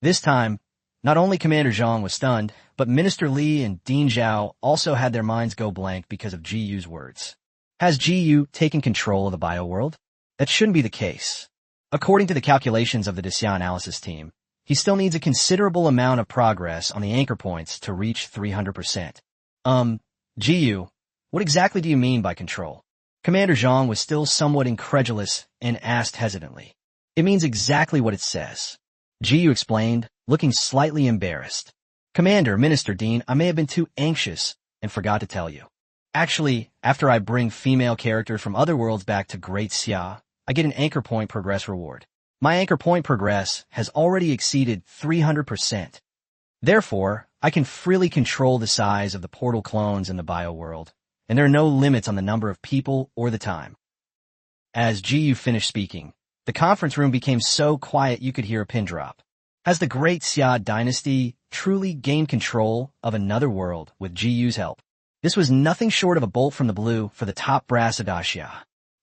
S1: This time, not only Commander Zhang was stunned, but Minister Li and Dean Zhao also had their minds go blank because of Jiyu's words. Has Jiyu taken control of the bio world? That shouldn't be the case. According to the calculations of the Xia analysis team, he still needs a considerable amount of progress on the anchor points to reach 300%. Jiyu, what exactly do you mean by control? Commander Zhang was still somewhat incredulous and asked hesitantly. It means exactly what it says. Jiyu explained, looking slightly embarrassed. Commander, Minister Dean, I may have been too anxious and forgot to tell you. Actually, after I bring female characters from other worlds back to Great Xia, I get an anchor point progress reward. My anchor point progress has already exceeded 300%. Therefore, I can freely control the size of the portal clones in the bio world, and there are no limits on the number of people or the time. As Jiyu finished speaking, the conference room became so quiet you could hear a pin drop. Has the Great Xia dynasty truly gained control of another world with Jiyu's help? This was nothing short of a bolt from the blue for the top brass of Xia.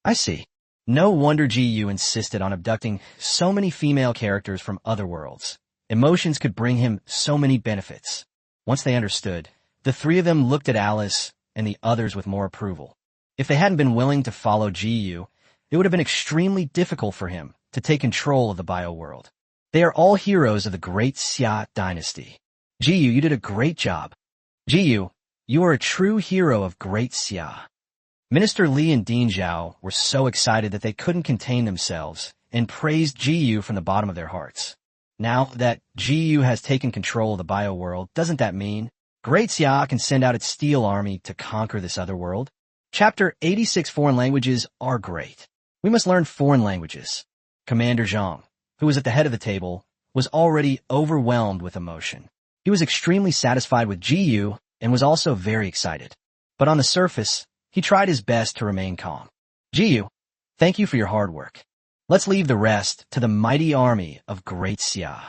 S1: I see. No wonder Jiyu insisted on abducting so many female characters from other worlds. Emotions could bring him so many benefits. Once they understood, the three of them looked at Alice and the others with more approval. If they hadn't been willing to follow Jiyu, it would have been extremely difficult for him to take control of the bio world. They are all heroes of the Great Xia dynasty. Jiyu, you did a great job. Jiyu, you are a true hero of Great Xia. Minister Li and Dean Zhao were so excited that they couldn't contain themselves and praised Jiyu from the bottom of their hearts. Now that Jiyu has taken control of the bio world, doesn't that mean Great Xia can send out its steel army to conquer this other world? Chapter 86 Foreign languages are great. We must learn foreign languages. Commander Zhang, who was at the head of the table, was already overwhelmed with emotion. He was extremely satisfied with Jiyu and was also very excited. But on the surface, he tried his best to remain calm. Jiyu, thank you for your hard work. Let's leave the rest to the mighty army of Great Xia.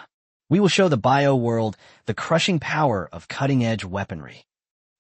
S1: We will show the bio world the crushing power of cutting-edge weaponry.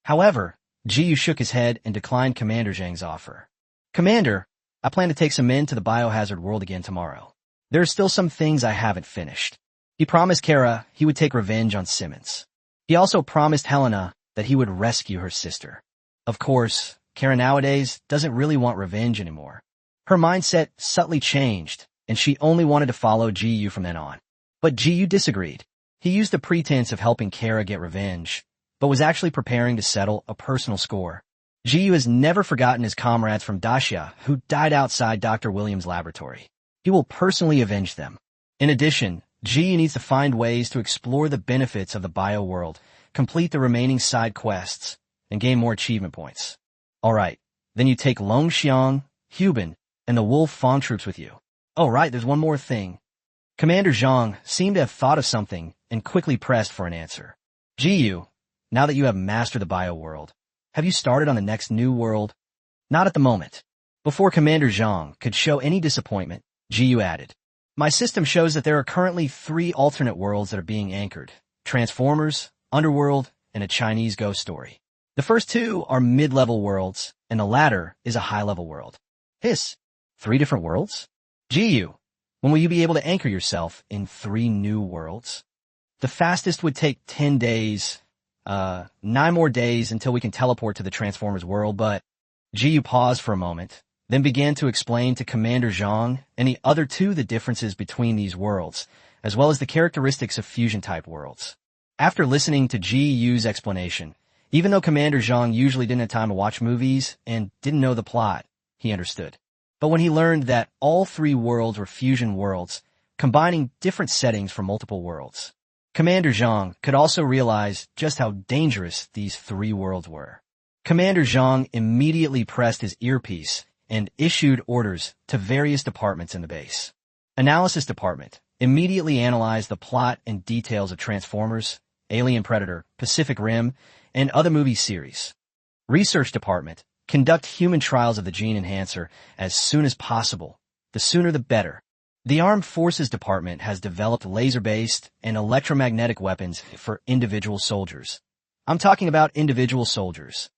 S1: However, Jiyu shook his head and declined Commander Zhang's offer. Commander, I plan to take some men to the biohazard world again tomorrow. There are still some things I haven't finished. He promised Kara he would take revenge on Simmons. He also promised Helena that he would rescue her sister. Of course, Kara nowadays doesn't really want revenge anymore. Her mindset subtly changed, and she only wanted to follow Jiyu from then on. But Jiyu disagreed. He used the pretense of helping Kara get revenge, but was actually preparing to settle a personal score. Jiyu has never forgotten his comrades from Dacia who died outside Dr. Williams' laboratory. He will personally avenge them. In addition, Jiyu needs to find ways to explore the benefits of the bio world, complete the remaining side quests, and gain more achievement points. Alright, then you take Long Xiang, Hubin, and the Wolf Fawn troops with you. Oh right, there's one more thing. Commander Zhang seemed to have thought of something and quickly pressed for an answer. Jiyu, now that you have mastered the bio world, have you started on the next new world? Not at the moment. Before Commander Zhang could show any disappointment, Jiyu added, my system shows that there are currently 3 alternate worlds that are being anchored. Transformers, Underworld, and a Chinese ghost story. The first 2 are mid-level worlds, and the latter is a high-level world. Hiss. 3 different worlds? Jiyu, when will you be able to anchor yourself in 3 new worlds? The fastest would take 10 days, 9 more days until we can teleport to the Transformers world, but Jiyu paused for a moment, then began to explain to Commander Zhang and the other 2 the differences between these worlds, as well as the characteristics of fusion-type worlds. After listening to Jiyu's explanation, even though Commander Zhang usually didn't have time to watch movies and didn't know the plot, he understood. But when he learned that all 3 worlds were fusion worlds, combining different settings from multiple worlds, Commander Zhang could also realize just how dangerous these 3 worlds were. Commander Zhang immediately pressed his earpiece and issued orders to various departments in the base. Analysis Department immediately analyzed the plot and details of Transformers, Alien Predator, Pacific Rim, and other movie series. Research Department conduct human trials of the gene enhancer as soon as possible. The sooner the better. The Armed Forces Department has developed laser-based and electromagnetic weapons for individual soldiers. I'm talking about individual soldiers.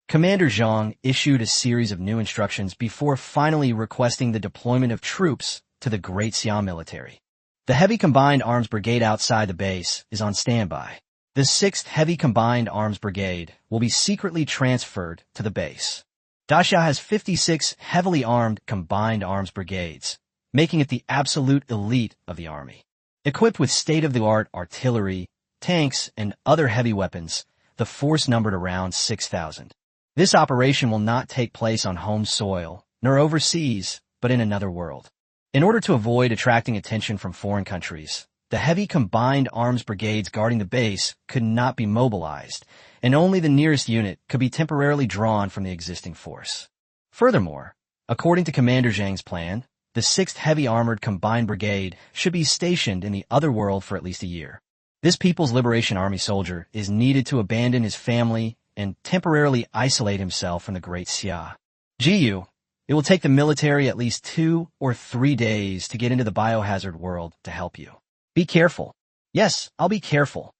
S1: Commander Zhang issued a series of new instructions before finally requesting the deployment of troops to the Great Siam military. The Heavy Combined Arms Brigade outside the base is on standby. The 6th Heavy Combined Arms Brigade will be secretly transferred to the base. Dacia has 56 heavily armed Combined Arms Brigades, making it the absolute elite of the army. Equipped with state-of-the-art artillery, tanks, and other heavy weapons, the force numbered around 6,000. This operation will not take place on home soil, nor overseas, but in another world. In order to avoid attracting attention from foreign countries, the heavy combined arms brigades guarding the base could not be mobilized, and only the nearest unit could be temporarily drawn from the existing force. Furthermore, according to Commander Zhang's plan, the 6th Heavy Armored Combined Brigade should be stationed in the other world for at least a year. This People's Liberation Army soldier is needed to abandon his family and temporarily isolate himself from the Great Xia. Jiyu, it will take the military at least 2 or 3 days to get into the biohazard world to help you. Be careful. Yes, I'll be careful.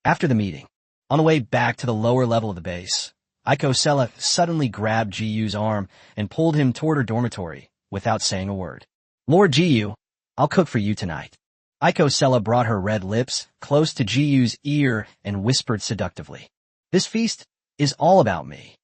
S1: After the meeting, on the way back to the lower level of the base, Aiko Sella suddenly grabbed Jiyu's arm and pulled him toward her dormitory without saying a word. Lord Jiyu, I'll cook for you tonight. Aiko Sella brought her red lips close to Jiyu's ear and whispered seductively. This feast is all about me.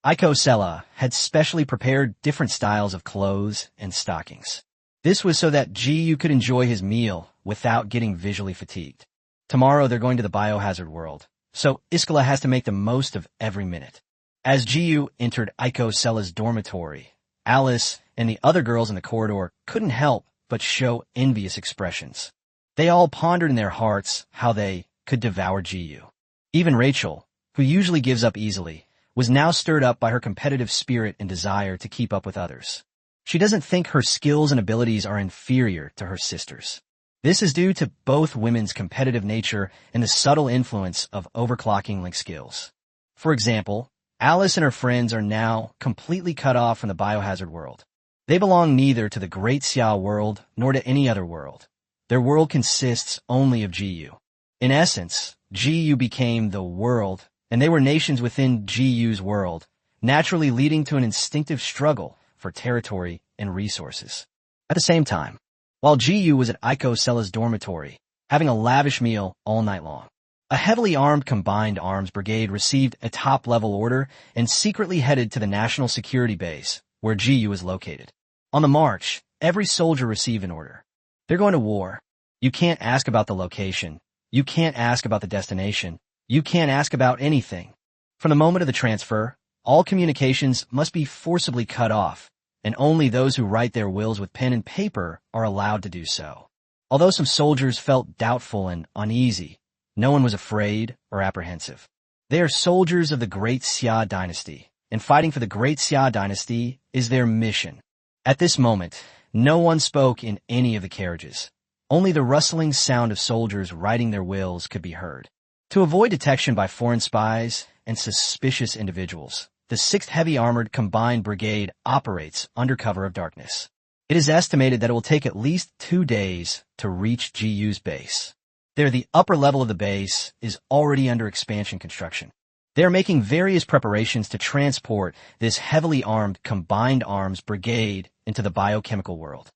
S1: Aiko Sella had specially prepared different styles of clothes and stockings. This was so that Jiyu could enjoy his meal without getting visually fatigued. Tomorrow they're going to the biohazard world, so Iskala has to make the most of every minute. As Jiyu entered Aiko Sella's dormitory, Alice and the other girls in the corridor couldn't help but show envious expressions. They all pondered in their hearts how they could devour Jiyu. Even Rachel, who usually gives up easily, was now stirred up by her competitive spirit and desire to keep up with others. She doesn't think her skills and abilities are inferior to her sisters. This is due to both women's competitive nature and the subtle influence of overclocking link skills. For example, Alice and her friends are now completely cut off from the biohazard world. They belong neither to the Great Xia world nor to any other world. Their world consists only of Jiyu. In essence, Jiyu became the world, and they were nations within Jiyu's world, naturally leading to an instinctive struggle for territory and resources. At the same time, while Jiyu was at Aiko Sella's dormitory, having a lavish meal all night long, a heavily armed combined arms brigade received a top-level order and secretly headed to the National Security Base, where Jiyu is located. On the march, every soldier received an order. They're going to war. You can't ask about the location. You can't ask about the destination. You can't ask about anything. From the moment of the transfer, All communications must be forcibly cut off, and only those who write their wills with pen and paper are allowed to do so. Although some soldiers felt doubtful and uneasy, no one was afraid or apprehensive. They are soldiers of the Great Xia dynasty, and fighting for the Great Xia dynasty is their mission. At this moment, no one spoke in any of the carriages. Only the rustling sound of soldiers writing their wills could be heard. To avoid detection by foreign spies and suspicious individuals, the 6th Heavy Armored Combined Brigade operates under cover of darkness. It is estimated that it will take at least 2 days to reach GU's base. There, the upper level of the base is already under expansion construction. They are making various preparations to transport this heavily armed Combined Arms Brigade into the biochemical world.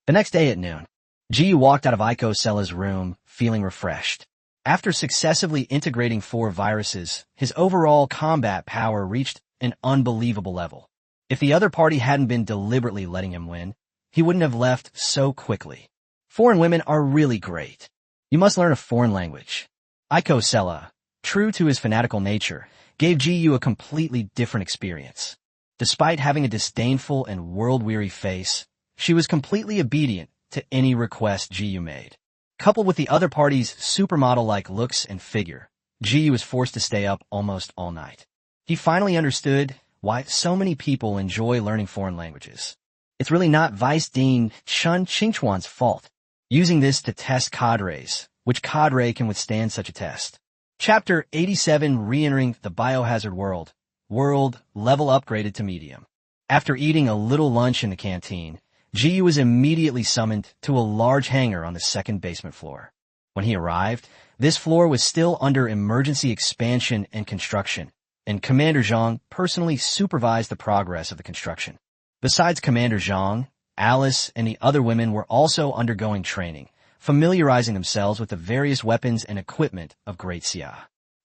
S1: The next day at noon, GU walked out of Aiko Sella's room feeling refreshed. After successively integrating 4 viruses, his overall combat power reached an unbelievable level. If the other party hadn't been deliberately letting him win, he wouldn't have left so quickly. Foreign women are really great. You must learn a foreign language. Aiko Sella, true to his fanatical nature, gave GU a completely different experience. Despite having a disdainful and world-weary face, she was completely obedient to any request GU made. Coupled with the other party's supermodel-like looks and figure, GU was forced to stay up almost all night. He finally understood why so many people enjoy learning foreign languages. It's really not Vice Dean Shun Qingchuan's fault. Using this to test cadres, which cadre can withstand such a test. Chapter 87, Re-entering the Biohazard World. World level upgraded to medium. After eating a little lunch in the canteen, GU was immediately summoned to a large hangar on the 2nd basement floor. When he arrived, this floor was still under emergency expansion and construction, and Commander Zhang personally supervised the progress of the construction. Besides Commander Zhang, Alice and the other women were also undergoing training, familiarizing themselves with the various weapons and equipment of Great Xia.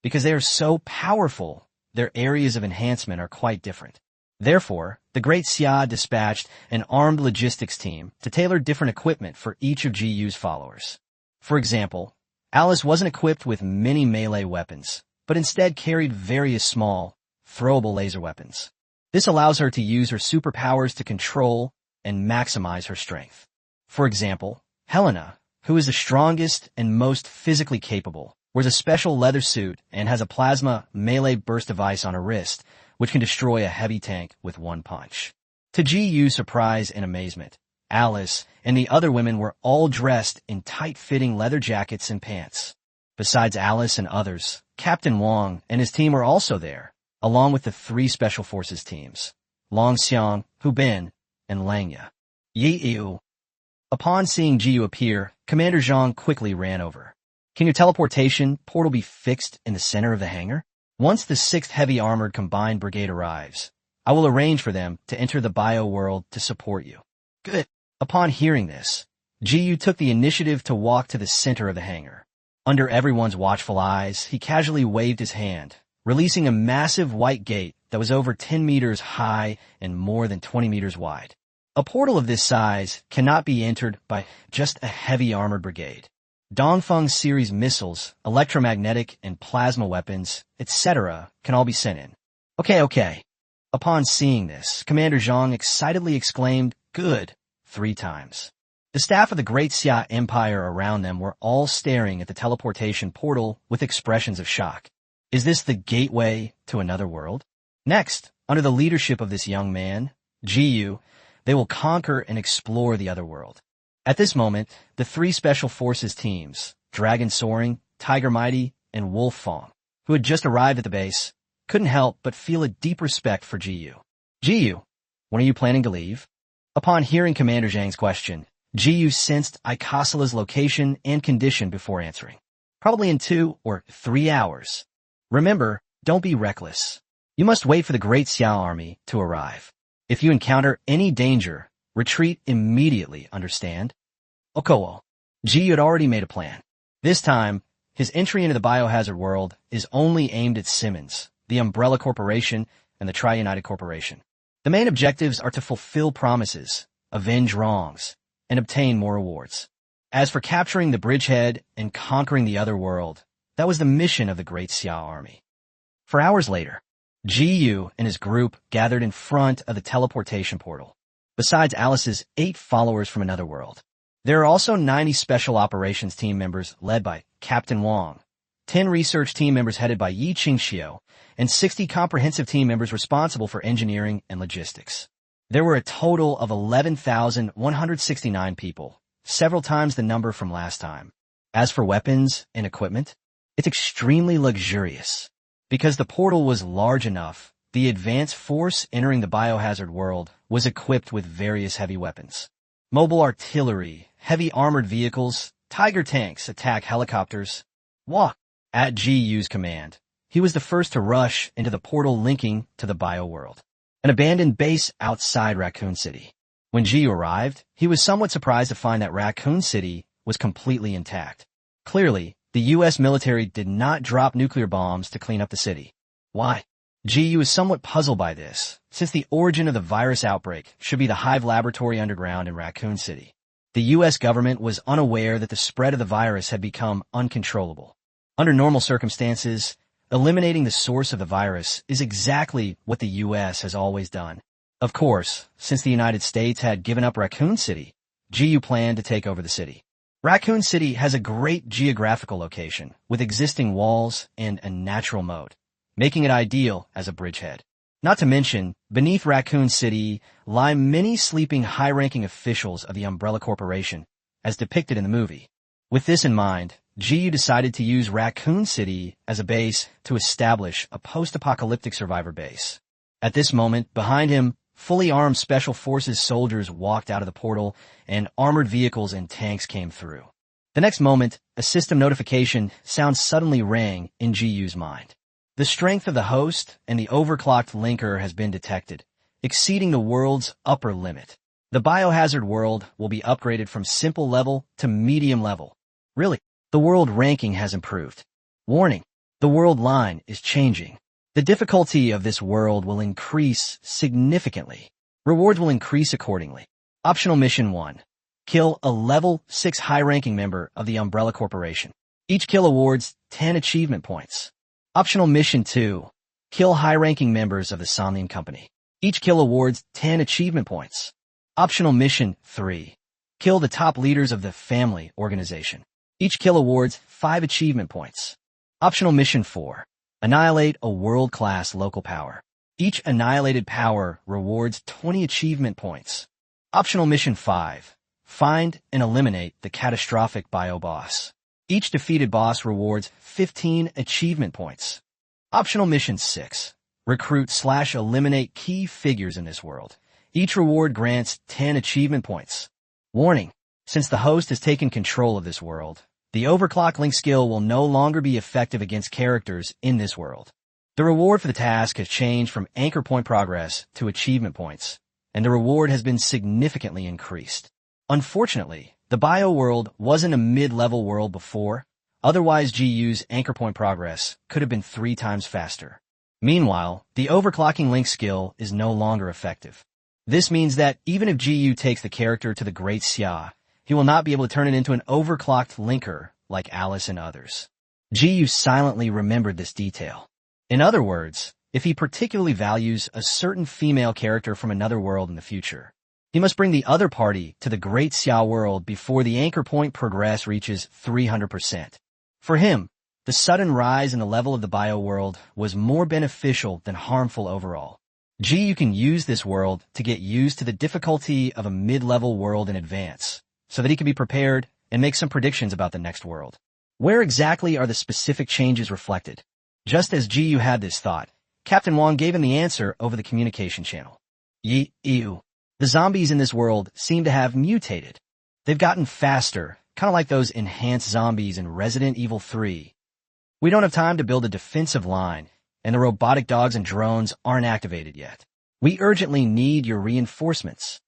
S1: Because they are so powerful, their areas of enhancement are quite different. Therefore, the Great Xia dispatched an armed logistics team to tailor different equipment for each of GU's followers. For example, Alice wasn't equipped with many melee weapons, but instead carried various small, throwable laser weapons. This allows her to use her superpowers to control and maximize her strength. For example, Helena, who is the strongest and most physically capable, wears a special leather suit and has a plasma melee burst device on her wrist, which can destroy a heavy tank with one punch. To GU's surprise and amazement, Alice and the other women were all dressed in tight-fitting leather jackets and pants. Besides Alice and others, Captain Wang and his team were also there, along with the 3 Special Forces teams, Long Xiang, Hu Bin, and Langya. Yi Yu. Upon seeing GU appear, Commander Zhang quickly ran over. Can your teleportation portal be fixed in the center of the hangar? Once the 6th Heavy Armored Combined Brigade arrives, I will arrange for them to enter the bio world to support you. Good. Upon hearing this, GU took the initiative to walk to the center of the hangar. Under everyone's watchful eyes, he casually waved his hand, releasing a massive white gate that was over 10 meters high and more than 20 meters wide. A portal of this size cannot be entered by just a heavy armored brigade. Dongfeng series missiles, electromagnetic and plasma weapons, etc. can all be sent in. Okay. Upon seeing this, Commander Zhang excitedly exclaimed, "Good," 3 times. The staff of the Great Xia Empire around them were all staring at the teleportation portal with expressions of shock. Is this the gateway to another world? Next, under the leadership of this young man, GU, they will conquer and explore the other world. At this moment, the 3 Special Forces teams, Dragon Soaring, Tiger Mighty, and Wolf Fong, who had just arrived at the base, couldn't help but feel a deep respect for GU. GU, when are you planning to leave? Upon hearing Commander Zhang's question, GU sensed Icosala's location and condition before answering. Probably in 2 or 3 hours. Remember, don't be reckless. You must wait for the Great Xia army to arrive. If you encounter any danger, retreat immediately, understand? Okowo. GU had already made a plan. This time, his entry into the biohazard world is only aimed at Simmons, the Umbrella Corporation, and the Tri-United Corporation. The main objectives are to fulfill promises, avenge wrongs, and obtain more rewards. As for capturing the bridgehead and conquering the other world, that was the mission of the Great Xia army. For hours later, GU and his group gathered in front of the teleportation portal. Besides Alice's 8 followers from another world, there are also 90 special operations team members led by Captain Wong, 10 research team members headed by Yi Qingxiu, and 60 comprehensive team members responsible for engineering and logistics. There were a total of 11,169 people, several times the number from last time. As for weapons and equipment, it's extremely luxurious. Because the portal was large enough, the advanced force entering the biohazard world was equipped with various heavy weapons. Mobile artillery, heavy armored vehicles, Tiger tanks, attack helicopters. Walk. At GU's command, he was the first to rush into the portal linking to the bio world, an abandoned base outside Raccoon City. When GU arrived, he was somewhat surprised to find that Raccoon City was completely intact. Clearly, the U.S. military did not drop nuclear bombs to clean up the city. Why? GU is somewhat puzzled by this, since the origin of the virus outbreak should be the Hive laboratory underground in Raccoon City. The U.S. government was unaware that the spread of the virus had become uncontrollable. Under normal circumstances, eliminating the source of the virus is exactly what the U.S. has always done. Of course, since the United States had given up Raccoon City, GU planned to take over the city. Raccoon City has a great geographical location, with existing walls and a natural moat, making it ideal as a bridgehead. Not to mention, beneath Raccoon City lie many sleeping high-ranking officials of the Umbrella Corporation, as depicted in the movie. With this in mind, GU decided to use Raccoon City as a base to establish a post-apocalyptic survivor base. At this moment, behind him, fully armed Special Forces soldiers walked out of the portal, and armored vehicles and tanks came through. The next moment, a system notification sound suddenly rang in GU's mind. The strength of the host and the overclocked linker has been detected, exceeding the world's upper limit. The biohazard world will be upgraded from simple level to medium level. Really, the world ranking has improved. Warning, the world line is changing. The difficulty of this world will increase significantly. Rewards will increase accordingly. Optional Mission 1. Kill a Level 6 high-ranking member of the Umbrella Corporation. Each kill awards 10 achievement points. Optional Mission 2. Kill high-ranking members of the Somnium Company. Each kill awards 10 achievement points. Optional Mission 3. Kill the top leaders of the Family Organization. Each kill awards 5 achievement points. Optional Mission 4. Annihilate a world-class local power. Each annihilated power rewards 20 achievement points. Optional Mission 5. Find and eliminate the catastrophic bio boss. Each defeated boss rewards 15 achievement points. Optional Mission 6. Recruit/eliminate key figures in this world. Each reward grants 10 achievement points. Warning, since the host has taken control of this world, the overclock link skill will no longer be effective against characters in this world. The reward for the task has changed from anchor point progress to achievement points, and the reward has been significantly increased. Unfortunately, the bio world wasn't a mid-level world before, otherwise GU's anchor point progress could have been 3 times faster. Meanwhile, the overclocking link skill is no longer effective. This means that even if GU takes the character to the Great Xia, he will not be able to turn it into an overclocked linker like Alice and others. GU silently remembered this detail. In other words, if he particularly values a certain female character from another world in the future, he must bring the other party to the Great Xia world before the anchor point progress reaches 300%. For him, the sudden rise in the level of the bio world was more beneficial than harmful overall. GU can use this world to get used to the difficulty of a mid-level world in advance, so that he can be prepared and make some predictions about the next world. Where exactly are the specific changes reflected? Just as GU had this thought, Captain Wong gave him the answer over the communication channel. The zombies in this world seem to have mutated. They've gotten faster, kind of like those enhanced zombies in Resident Evil 3. We don't have time to build a defensive line, and the robotic dogs and drones aren't activated yet. We urgently need your reinforcements.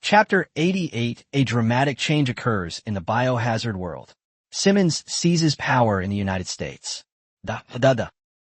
S1: Chapter 88, a dramatic change occurs in the biohazard world. Simmons seizes power in the United States.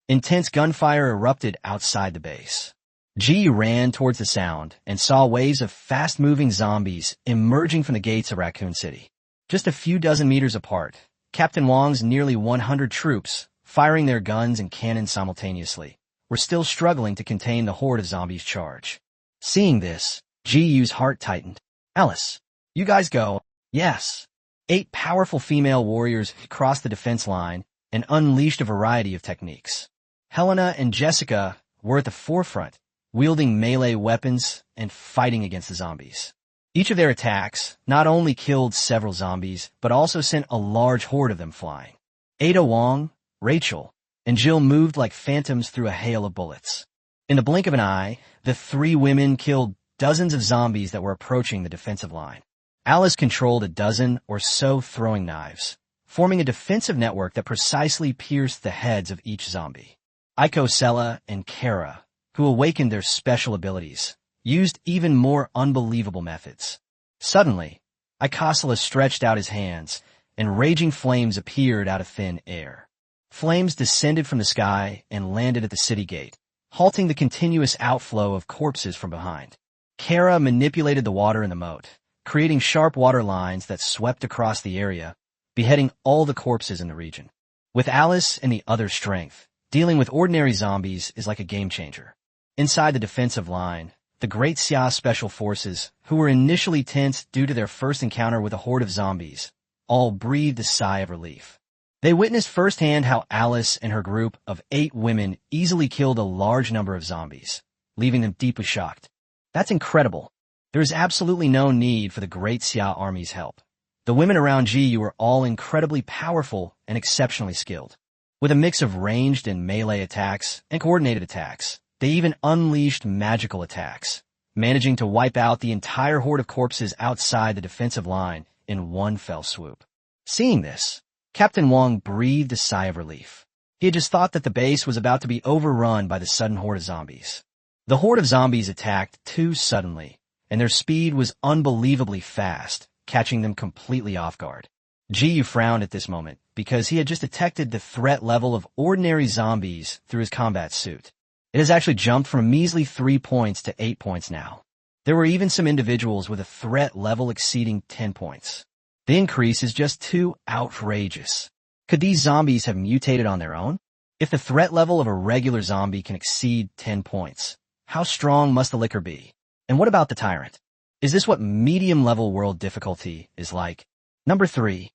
S1: Intense gunfire erupted outside the base. GU ran towards the sound and saw waves of fast-moving zombies emerging from the gates of Raccoon City. Just a few dozen meters apart, Captain Wong's nearly 100 troops, firing their guns and cannons simultaneously, were were still struggling to contain the horde of zombies charge. Seeing this, Ji-Yu's heart tightened. Alice, you guys go. Yes. 8 powerful female warriors crossed the defense line and unleashed a variety of techniques. Helena and Jessica were at the forefront, wielding melee weapons and fighting against the zombies. Each of their attacks not only killed several zombies, but also sent a large horde of them flying. Ada Wong, Rachel, and Jill moved like phantoms through a hail of bullets. In the blink of an eye, the 3 women killed dozens of zombies that were approaching the defensive line. Alice controlled a dozen or so throwing knives, forming a defensive network that precisely pierced the heads of each zombie. Aiko Sella and Kara, who awakened their special abilities, used even more unbelievable methods. Suddenly, Ikasala stretched out his hands, and raging flames appeared out of thin air. Flames descended from the sky and landed at the city gate, halting the continuous outflow of corpses from behind. Kara manipulated the water in the moat, creating sharp water lines that swept across the area, beheading all the corpses in the region. With Alice and the other strength, dealing with ordinary zombies is like a game changer. Inside the defensive line, the Great Xia Special Forces, who were initially tense due to their first encounter with a horde of zombies, all breathed a sigh of relief. They witnessed firsthand how Alice and her group of 8 women easily killed a large number of zombies, leaving them deeply shocked. That's incredible. There is absolutely no need for the Great Xia Army's help. The women around Ji were all incredibly powerful and exceptionally skilled. With a mix of ranged and melee attacks and coordinated attacks, they even unleashed magical attacks, managing to wipe out the entire horde of corpses outside the defensive line in one fell swoop. Seeing this, Captain Wong breathed a sigh of relief. He had just thought that the base was about to be overrun by the sudden horde of zombies. The horde of zombies attacked too suddenly, and their speed was unbelievably fast, catching them completely off guard. Ji frowned at this moment because he had just detected the threat level of ordinary zombies through his combat suit. It has actually jumped from a measly 3 points to 8 points now. There were even some individuals with a threat level exceeding 10 points. The increase is just too outrageous. Could these zombies have mutated on their own? If the threat level of a regular zombie can exceed 10 points, how strong must the licker be? And what about the tyrant? Is this what medium-level world difficulty is like? Number 3.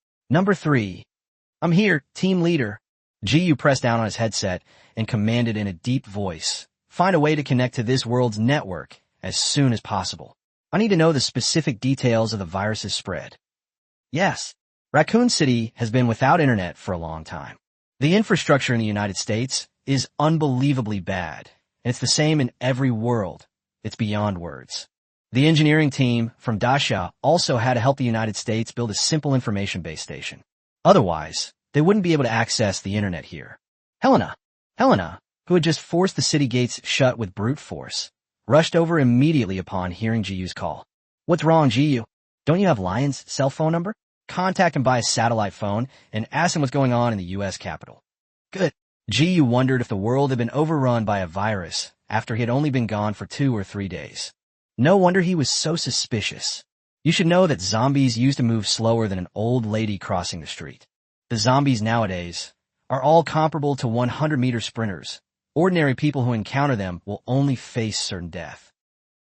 S1: I'm here, team leader. Ji pressed down on his headset and commanded in a deep voice, find a way to connect to this world's network as soon as possible. I need to know the specific details of the virus's spread. Yes, Raccoon City has been without internet for a long time. The infrastructure in the United States is unbelievably bad, and it's the same in every world. It's beyond words. The engineering team from Dasha also had to help the United States build a simple information base station. Otherwise, they wouldn't be able to access the internet here. Helena, who had just forced the city gates shut with brute force, rushed over immediately upon hearing Ji-Yu's call. What's wrong, Ji-Yu? Don't you have Lion's cell phone number? Contact him by his satellite phone and ask him what's going on in the U.S. Capitol. Good. Ji-Yu wondered if the world had been overrun by a virus after he had only been gone for 2 or 3 days. No wonder he was so suspicious. You should know that zombies used to move slower than an old lady crossing the street. The zombies nowadays are all comparable to 100-meter sprinters. Ordinary people who encounter them will only face certain death.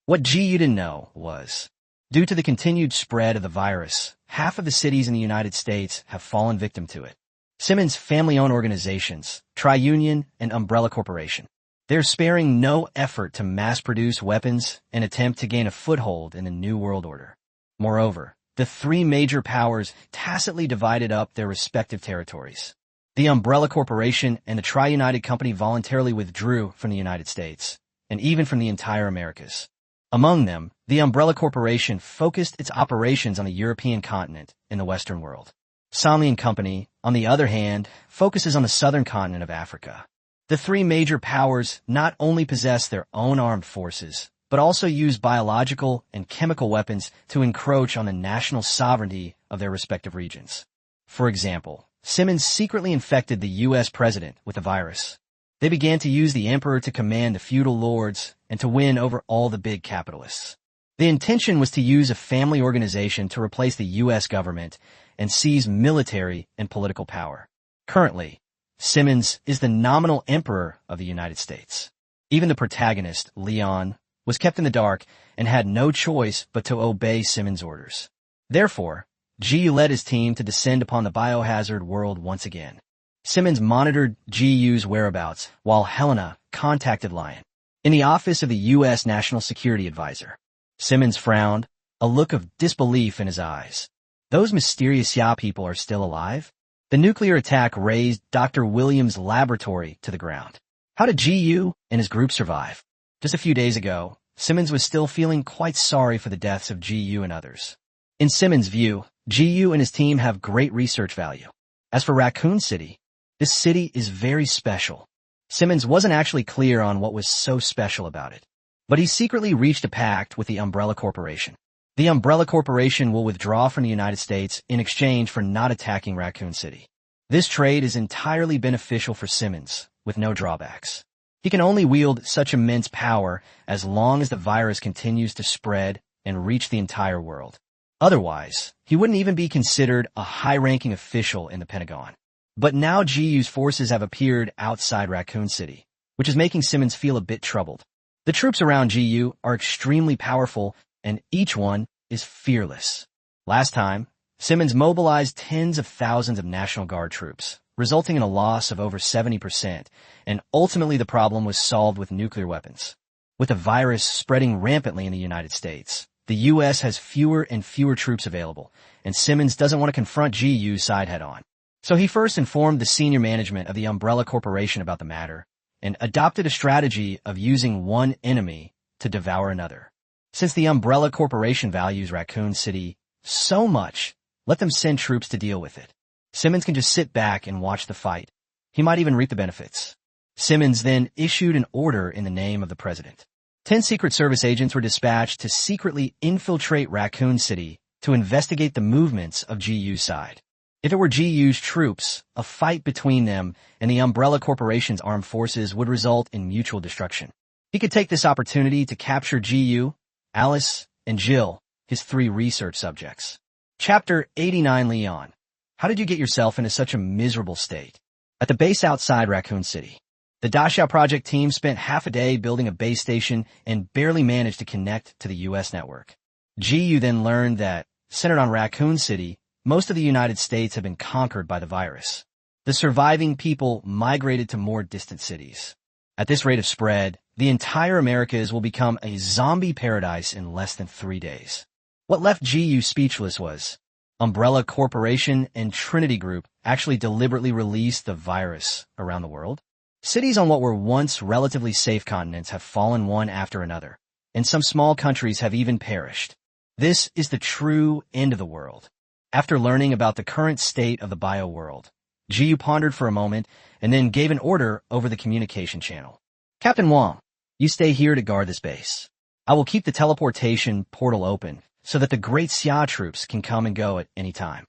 S1: What Ji didn't know was, due to the continued spread of the virus, half of the cities in the United States have fallen victim to it. Simmons' family-owned organizations, Tri-Union and Umbrella Corporation, they're sparing no effort to mass-produce weapons and attempt to gain a foothold in the New World Order. Moreover, the 3 major powers tacitly divided up their respective territories. The Umbrella Corporation and the Tri-United Company voluntarily withdrew from the United States, and even from the entire Americas. Among them, the Umbrella Corporation focused its operations on the European continent and the Western world. Somlian Company, on the other hand, focuses on the southern continent of Africa. The 3 major powers not only possess their own armed forces, but also use biological and chemical weapons to encroach on the national sovereignty of their respective regions. For example, Simmons secretly infected the U.S. president with the virus. They began to use the emperor to command the feudal lords and to win over all the big capitalists. The intention was to use a family organization to replace the U.S. government and seize military and political power. Currently, Simmons is the nominal emperor of the United States. Even the protagonist, Leon, was kept in the dark and had no choice but to obey Simmons' orders. Therefore, GU led his team to descend upon the biohazard world once again. Simmons monitored GU's whereabouts while Helena contacted Lion in the office of the U.S. National Security Advisor. Simmons frowned, a look of disbelief in his eyes. Those mysterious Ya people are still alive? The nuclear attack razed Dr. Williams' laboratory to the ground. How did GU and his group survive? Just a few days ago, Simmons was still feeling quite sorry for the deaths of GU and others. In Simmons' view, GU and his team have great research value. As for Raccoon City, this city is very special. Simmons wasn't actually clear on what was so special about it, but he secretly reached a pact with the Umbrella Corporation. The Umbrella Corporation will withdraw from the United States in exchange for not attacking Raccoon City. This trade is entirely beneficial for Simmons, with no drawbacks. He can only wield such immense power as long as the virus continues to spread and reach the entire world. Otherwise, he wouldn't even be considered a high-ranking official in the Pentagon. But now GU's forces have appeared outside Raccoon City, which is making Simmons feel a bit troubled. The troops around GU are extremely powerful, and each one is fearless. Last time, Simmons mobilized tens of thousands of National Guard troops, resulting in a loss of over 70%, and ultimately the problem was solved with nuclear weapons. With the virus spreading rampantly in the United States, the U.S. has fewer and fewer troops available, and Simmons doesn't want to confront GU's side head-on. So he first informed the senior management of the Umbrella Corporation about the matter, and adopted a strategy of using one enemy to devour another. Since the Umbrella Corporation values Raccoon City so much, let them send troops to deal with it. Simmons can just sit back and watch the fight. He might even reap the benefits. Simmons then issued an order in the name of the president. 10 Secret Service agents were dispatched to secretly infiltrate Raccoon City to investigate the movements of GU's side. If it were GU's troops, a fight between them and the Umbrella Corporation's armed forces would result in mutual destruction. He could take this opportunity to capture GU, Alice, and Jill, his 3 research subjects. Chapter 89 Leon. How did you get yourself into such a miserable state? At the base outside Raccoon City, the Dasha project team spent half a day building a base station and barely managed to connect to the U.S. network. GU then learned that, centered on Raccoon City, most of the United States had been conquered by the virus. The surviving people migrated to more distant cities. At this rate of spread, the entire Americas will become a zombie paradise in less than 3 days. What left GU speechless was, Umbrella Corporation and Trinity Group actually deliberately released the virus around the world. Cities on what were once relatively safe continents have fallen one after another, and some small countries have even perished. This is the true end of the world. After learning about the current state of the bio-world, GU pondered for a moment and then gave an order over the communication channel. Captain Wong, you stay here to guard this base. I will keep the teleportation portal open so that the great Xia troops can come and go at any time.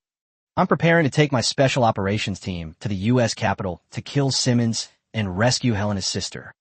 S1: I'm preparing to take my special operations team to the U.S. Capitol to kill Simmons and rescue Helena's sister.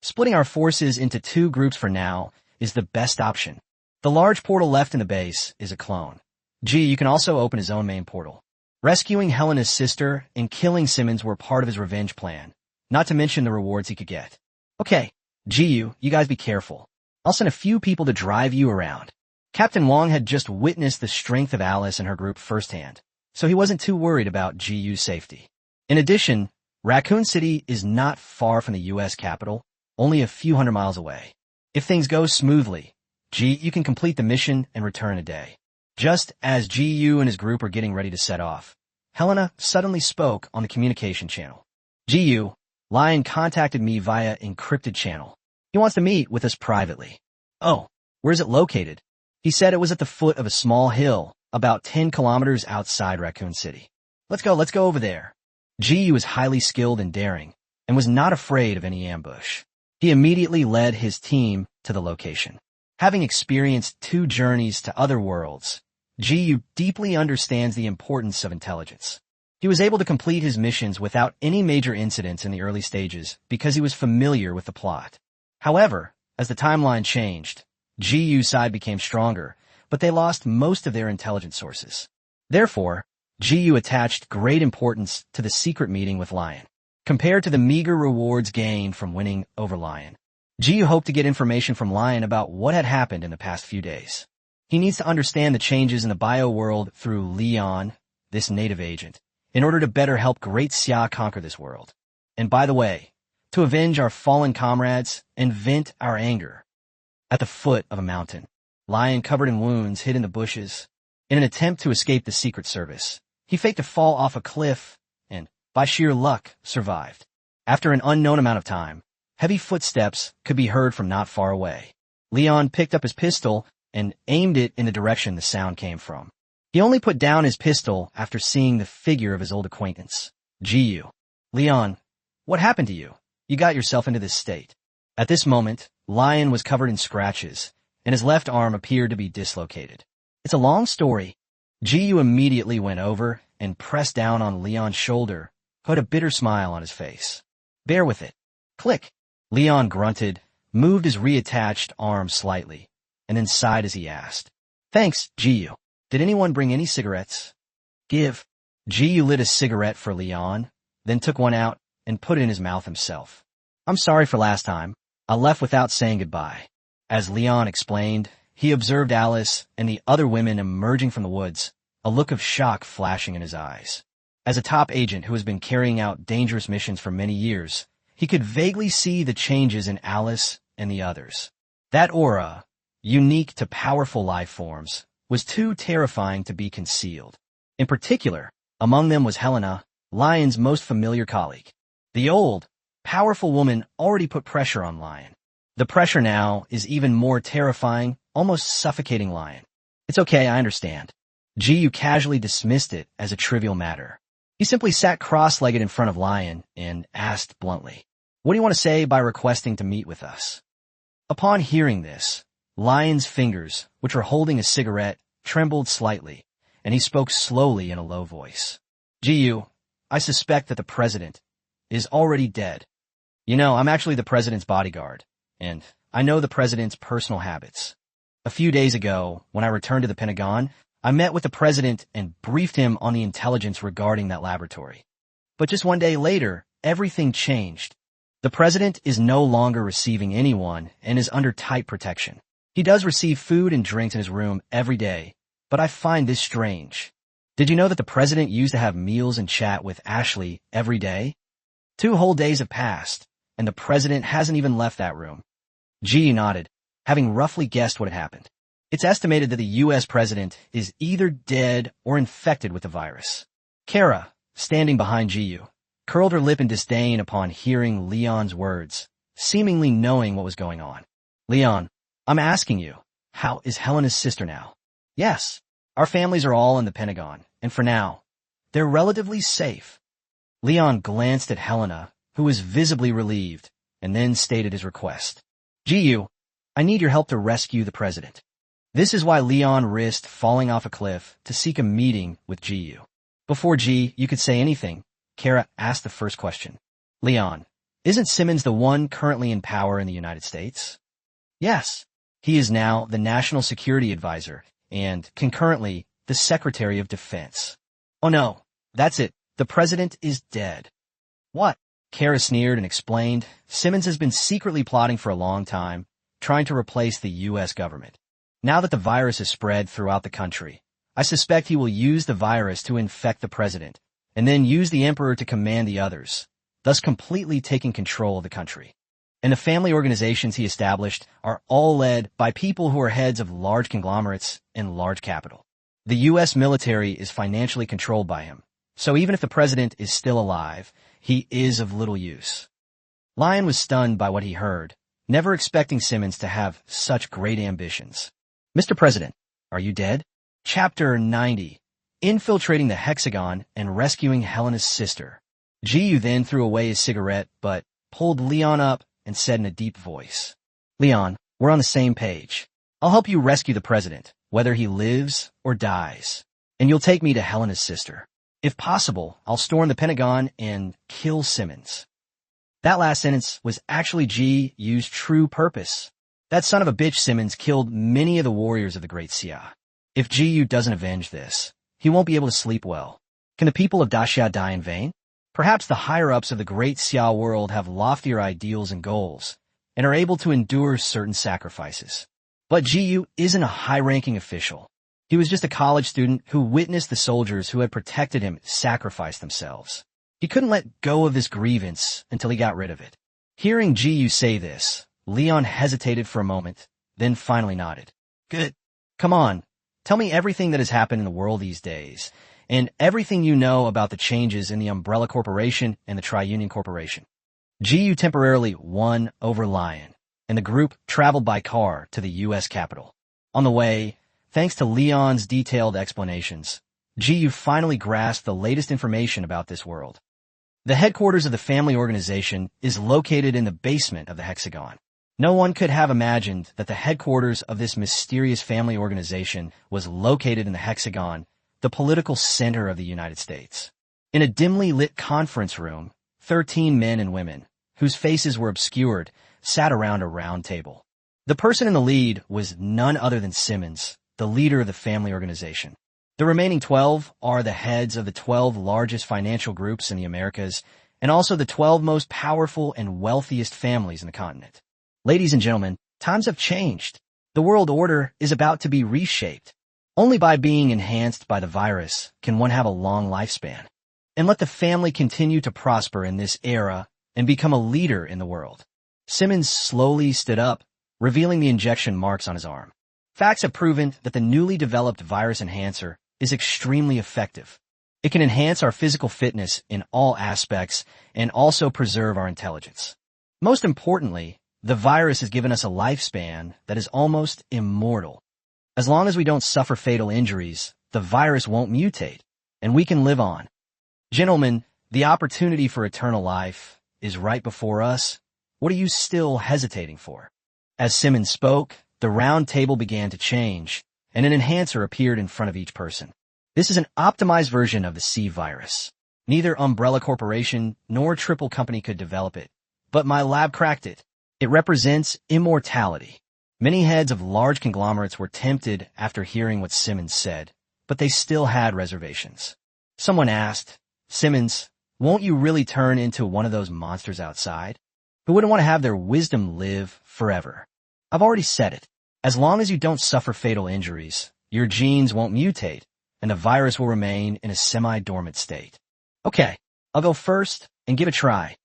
S1: Splitting our forces into 2 groups for now is the best option. The large portal left in the base is a clone. You can also open his own main portal. Rescuing Helena's sister and killing Simmons were part of his revenge plan, not to mention the rewards he could get. Okay, you guys be careful. I'll send a few people to drive you around. Captain Wong had just witnessed the strength of Alice and her group firsthand, so he wasn't too worried about GU's safety. In addition, Raccoon City is not far from the U.S. Capitol, only a few hundred miles away. If things go smoothly, you can complete the mission and return a day. Just as GU and his group were getting ready to set off, Helena suddenly spoke on the communication channel. GU, Lion contacted me via encrypted channel. He wants to meet with us privately. Oh, where's it located? He said it was at the foot of a small hill, about 10 kilometers outside Raccoon City. Let's go over there. GU is highly skilled and daring, and was not afraid of any ambush. He immediately led his team to the location. Having experienced 2 journeys to other worlds, GU deeply understands the importance of intelligence. He was able to complete his missions without any major incidents in the early stages because he was familiar with the plot. However, as the timeline changed, GU's side became stronger, but they lost most of their intelligence sources. Therefore, GU attached great importance to the secret meeting with Lion. Compared to the meager rewards gained from winning over Lion, Jiyu hoped to get information from Lion about what had happened in the past few days. He needs to understand the changes in the bio-world through Leon, this native agent, in order to better help Great Xia conquer this world. And by the way, to avenge our fallen comrades and vent our anger. At the foot of a mountain, Lion, covered in wounds, hid in the bushes. In an attempt to escape the Secret Service, he faked to fall off a cliff and, by sheer luck, survived. After an unknown amount of time, heavy footsteps could be heard from not far away. Leon picked up his pistol and aimed it in the direction the sound came from. He only put down his pistol after seeing the figure of his old acquaintance, Jiyu. Leon, what happened to you? You got yourself into this state. At this moment, Lion was covered in scratches, and his left arm appeared to be dislocated. It's a long story. Jiyu immediately went over and pressed down on Leon's shoulder, who had a bitter smile on his face. Bear with it. Click. Leon grunted, moved his reattached arm slightly, and then sighed as he asked, Thanks, Jiyu. Did anyone bring any cigarettes? Give. Jiyu lit a cigarette for Leon, then took one out and put it in his mouth himself. I'm sorry for last time. I left without saying goodbye. As Leon explained, he observed Alice and the other women emerging from the woods, a look of shock flashing in his eyes. As a top agent who has been carrying out dangerous missions for many years, he could vaguely see the changes in Alice and the others. That aura, unique to powerful life forms, was too terrifying to be concealed. In particular, among them was Helena, Lion's most familiar colleague. The old, powerful woman already put pressure on Lion. The pressure now is even more terrifying, almost suffocating Lion. It's okay, I understand. Jiyu casually dismissed it as a trivial matter. He simply sat cross-legged in front of Lion and asked bluntly, What do you want to say by requesting to meet with us? Upon hearing this, Lion's fingers, which were holding a cigarette, trembled slightly, and he spoke slowly in a low voice. Jiyu, I suspect that the president is already dead. You know, I'm actually the president's bodyguard, and I know the president's personal habits. A few days ago, when I returned to the Pentagon, I met with the president and briefed him on the intelligence regarding that laboratory. But just one day later, everything changed. The president is no longer receiving anyone and is under tight protection. He does receive food and drinks in his room every day, but I find this strange. Did you know that the president used to have meals and chat with Ashley every day? 2 whole days have passed, and the president hasn't even left that room. G nodded, having roughly guessed what had happened. It's estimated that the U.S. president is either dead or infected with the virus. Kara, standing behind Jiyu, curled her lip in disdain upon hearing Leon's words, seemingly knowing what was going on. Leon, I'm asking you, how is Helena's sister now? Yes, our families are all in the Pentagon, and for now, they're relatively safe. Leon glanced at Helena, who was visibly relieved, and then stated his request. Jiyu, I need your help to rescue the president. This is why Leon risked falling off a cliff to seek a meeting with Jiyu. Before you could say anything, Kara asked the first question. Leon, isn't Simmons the one currently in power in the United States? Yes, he is now the National Security Advisor and, concurrently, the Secretary of Defense. Oh no, that's it. The president is dead. What? Kara sneered and explained, Simmons has been secretly plotting for a long time, trying to replace the U.S. government. Now that the virus has spread throughout the country, I suspect he will use the virus to infect the president, and then use the emperor to command the others, thus completely taking control of the country. And the family organizations he established are all led by people who are heads of large conglomerates and large capital. The U.S. military is financially controlled by him, so even if the president is still alive, he is of little use. Lion was stunned by what he heard, never expecting Simmons to have such great ambitions. Mr. President, are you dead? Chapter 90. Infiltrating the Hexagon and Rescuing Helena's Sister. Jiyu then threw away his cigarette, but pulled Leon up and said in a deep voice, Leon, we're on the same page. I'll help you rescue the president, whether he lives or dies. And you'll take me to Helena's sister. If possible, I'll storm the Pentagon and kill Simmons. That last sentence was actually Jiyu's true purpose. That son of a bitch Simmons killed many of the warriors of the Great Xia. If Jiyu doesn't avenge this, he won't be able to sleep well. Can the people of Daxia die in vain? Perhaps the higher-ups of the Great Xia world have loftier ideals and goals, and are able to endure certain sacrifices. But Jiyu isn't a high-ranking official. He was just a college student who witnessed the soldiers who had protected him sacrifice themselves. He couldn't let go of this grievance until he got rid of it. Hearing Jiyu say this, Leon hesitated for a moment, then finally nodded. Good. Come on, tell me everything that has happened in the world these days, and everything you know about the changes in the Umbrella Corporation and the Tri-Union Corporation. Jiyu temporarily won over Lion, and the group traveled by car to the U.S. Capitol. On the way, thanks to Leon's detailed explanations, Jiyu finally grasped the latest information about this world. The headquarters of the family organization is located in the basement of the Hexagon. No one could have imagined that the headquarters of this mysterious family organization was located in the Hexagon, the political center of the United States. In a dimly lit conference room, 13 men and women, whose faces were obscured, sat around a round table. The person in the lead was none other than Simmons, the leader of the family organization. The remaining 12 are the heads of the 12 largest financial groups in the Americas, and also the 12 most powerful and wealthiest families in the continent. Ladies and gentlemen, times have changed. The world order is about to be reshaped. Only by being enhanced by the virus can one have a long lifespan. And let the family continue to prosper in this era and become a leader in the world. Simmons slowly stood up, revealing the injection marks on his arm. Facts have proven that the newly developed virus enhancer is extremely effective. It can enhance our physical fitness in all aspects and also preserve our intelligence. Most importantly, the virus has given us a lifespan that is almost immortal. As long as we don't suffer fatal injuries, the virus won't mutate, and we can live on. Gentlemen, the opportunity for eternal life is right before us. What are you still hesitating for? As Simmons spoke, the round table began to change, and an enhancer appeared in front of each person. This is an optimized version of the C virus. Neither Umbrella Corporation nor Triple Company could develop it, but my lab cracked it. It represents immortality. Many heads of large conglomerates were tempted after hearing what Simmons said, but they still had reservations. Someone asked, Simmons, won't you really turn into one of those monsters outside? Who wouldn't want to have their wisdom live forever? I've already said it. As long as you don't suffer fatal injuries, your genes won't mutate, and the virus will remain in a semi-dormant state. Okay, I'll go first and give it a try.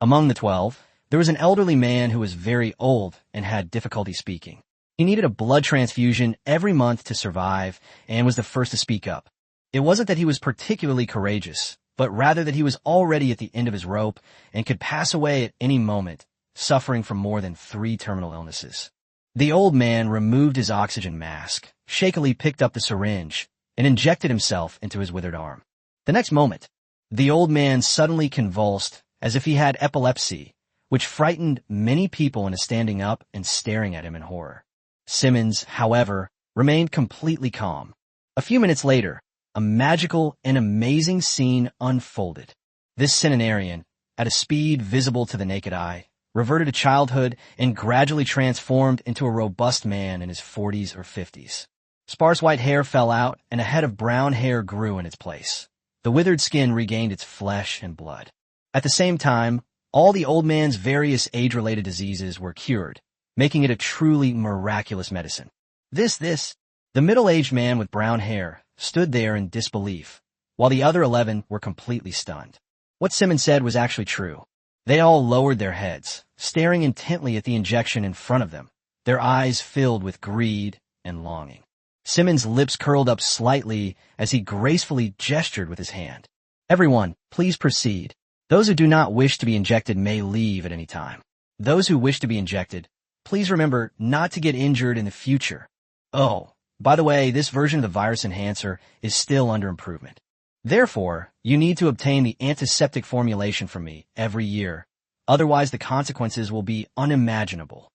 S1: Among the 12, there was an elderly man who was very old and had difficulty speaking. He needed a blood transfusion every month to survive and was the first to speak up. It wasn't that he was particularly courageous, but rather that he was already at the end of his rope and could pass away at any moment, suffering from more than 3 terminal illnesses. The old man removed his oxygen mask, shakily picked up the syringe, and injected himself into his withered arm. The next moment, the old man suddenly convulsed as if he had epilepsy, which frightened many people into standing up and staring at him in horror. Simmons, however, remained completely calm. A few minutes later, a magical and amazing scene unfolded. This centenarian, at a speed visible to the naked eye, reverted to childhood and gradually transformed into a robust man in his 40s or 50s. Sparse white hair fell out and a head of brown hair grew in its place. The withered skin regained its flesh and blood. At the same time, all the old man's various age-related diseases were cured, making it a truly miraculous medicine. The middle-aged man with brown hair stood there in disbelief, while the other 11 were completely stunned. What Simmons said was actually true. They all lowered their heads, staring intently at the injection in front of them, their eyes filled with greed and longing. Simmons' lips curled up slightly as he gracefully gestured with his hand. Everyone, please proceed. Those who do not wish to be injected may leave at any time. Those who wish to be injected, please remember not to get injured in the future. Oh, by the way, this version of the virus enhancer is still under improvement. Therefore, you need to obtain the antiseptic formulation from me every year. Otherwise, the consequences will be unimaginable.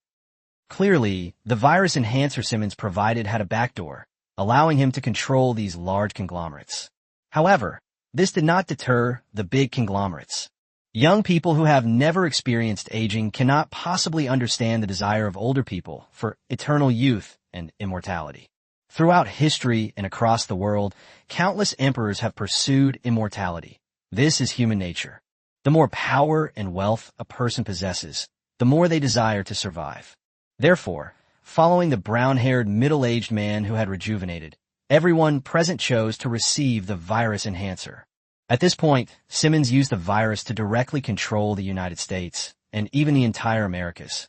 S1: Clearly, the virus enhancer Simmons provided had a backdoor, allowing him to control these large conglomerates. However, this did not deter the big conglomerates. Young people who have never experienced aging cannot possibly understand the desire of older people for eternal youth and immortality. Throughout history and across the world, countless emperors have pursued immortality. This is human nature. The more power and wealth a person possesses, the more they desire to survive. Therefore, following the brown-haired middle-aged man who had rejuvenated, everyone present chose to receive the virus enhancer. At this point, Simmons used the virus to directly control the United States, and even the entire Americas.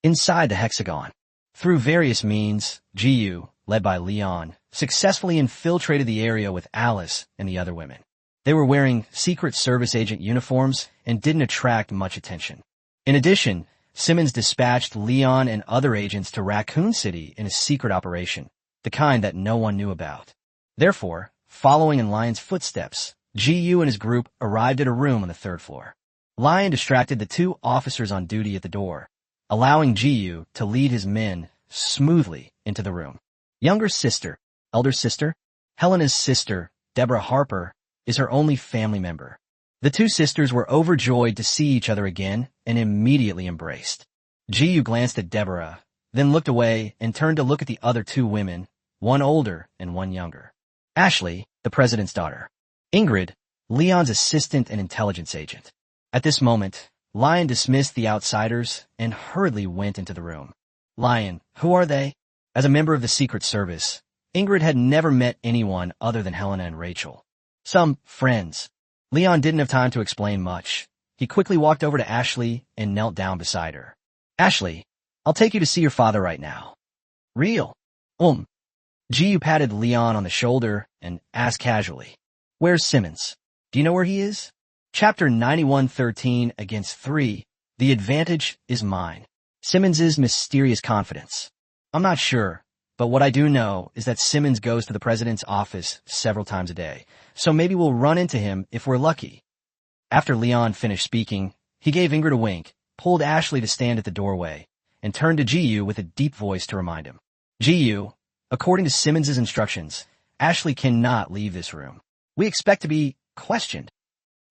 S1: Inside the hexagon, through various means, GU, led by Leon, successfully infiltrated the area with Alice and the other women. They were wearing Secret Service agent uniforms and didn't attract much attention. In addition, Simmons dispatched Leon and other agents to Raccoon City in a secret operation, the kind that no one knew about. Therefore, following in Lion's footsteps, GU and his group arrived at a room on the 3rd floor. Lion distracted the 2 officers on duty at the door, allowing GU to lead his men smoothly into the room. Younger sister, elder sister, Helena's sister, Deborah Harper, is her only family member. The 2 sisters were overjoyed to see each other again and immediately embraced. GU glanced at Deborah, then looked away and turned to look at the other 2 women, one older and one younger. Ashley, the president's daughter. Ingrid, Leon's assistant and intelligence agent. At this moment, Lion dismissed the outsiders and hurriedly went into the room. Lion, who are they? As a member of the Secret Service, Ingrid had never met anyone other than Helena and Rachel. Some friends. Leon didn't have time to explain much. He quickly walked over to Ashley and knelt down beside her. Ashley, I'll take you to see your father right now. Real? GU patted Leon on the shoulder and asked casually, where's Simmons? Do you know where he is? Chapter 91:13 against 3, the advantage is mine. Simmons's mysterious confidence. I'm not sure, but what I do know is that Simmons goes to the president's office several times a day, so maybe we'll run into him if we're lucky. After Leon finished speaking, he gave Ingrid a wink, pulled Ashley to stand at the doorway, and turned to GU with a deep voice to remind him. GU, according to Simmons's instructions, Ashley cannot leave this room. We expect to be questioned.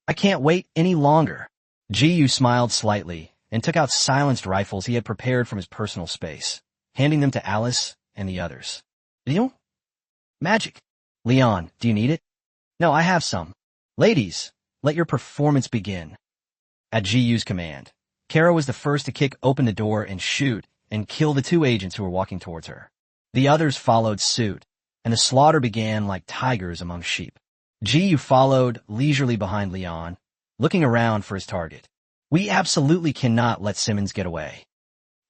S1: I can't wait any longer. GU smiled slightly and took out silenced rifles he had prepared from his personal space, handing them to Alice and the others. Leon? Magic. Leon, do you need it? No, I have some. Ladies, let your performance begin. At GU's command, Kara was the first to kick open the door and shoot and kill the 2 agents who were walking towards her. The others followed suit, and the slaughter began like tigers among sheep. GU followed leisurely behind Leon, looking around for his target. We absolutely cannot let Simmons get away.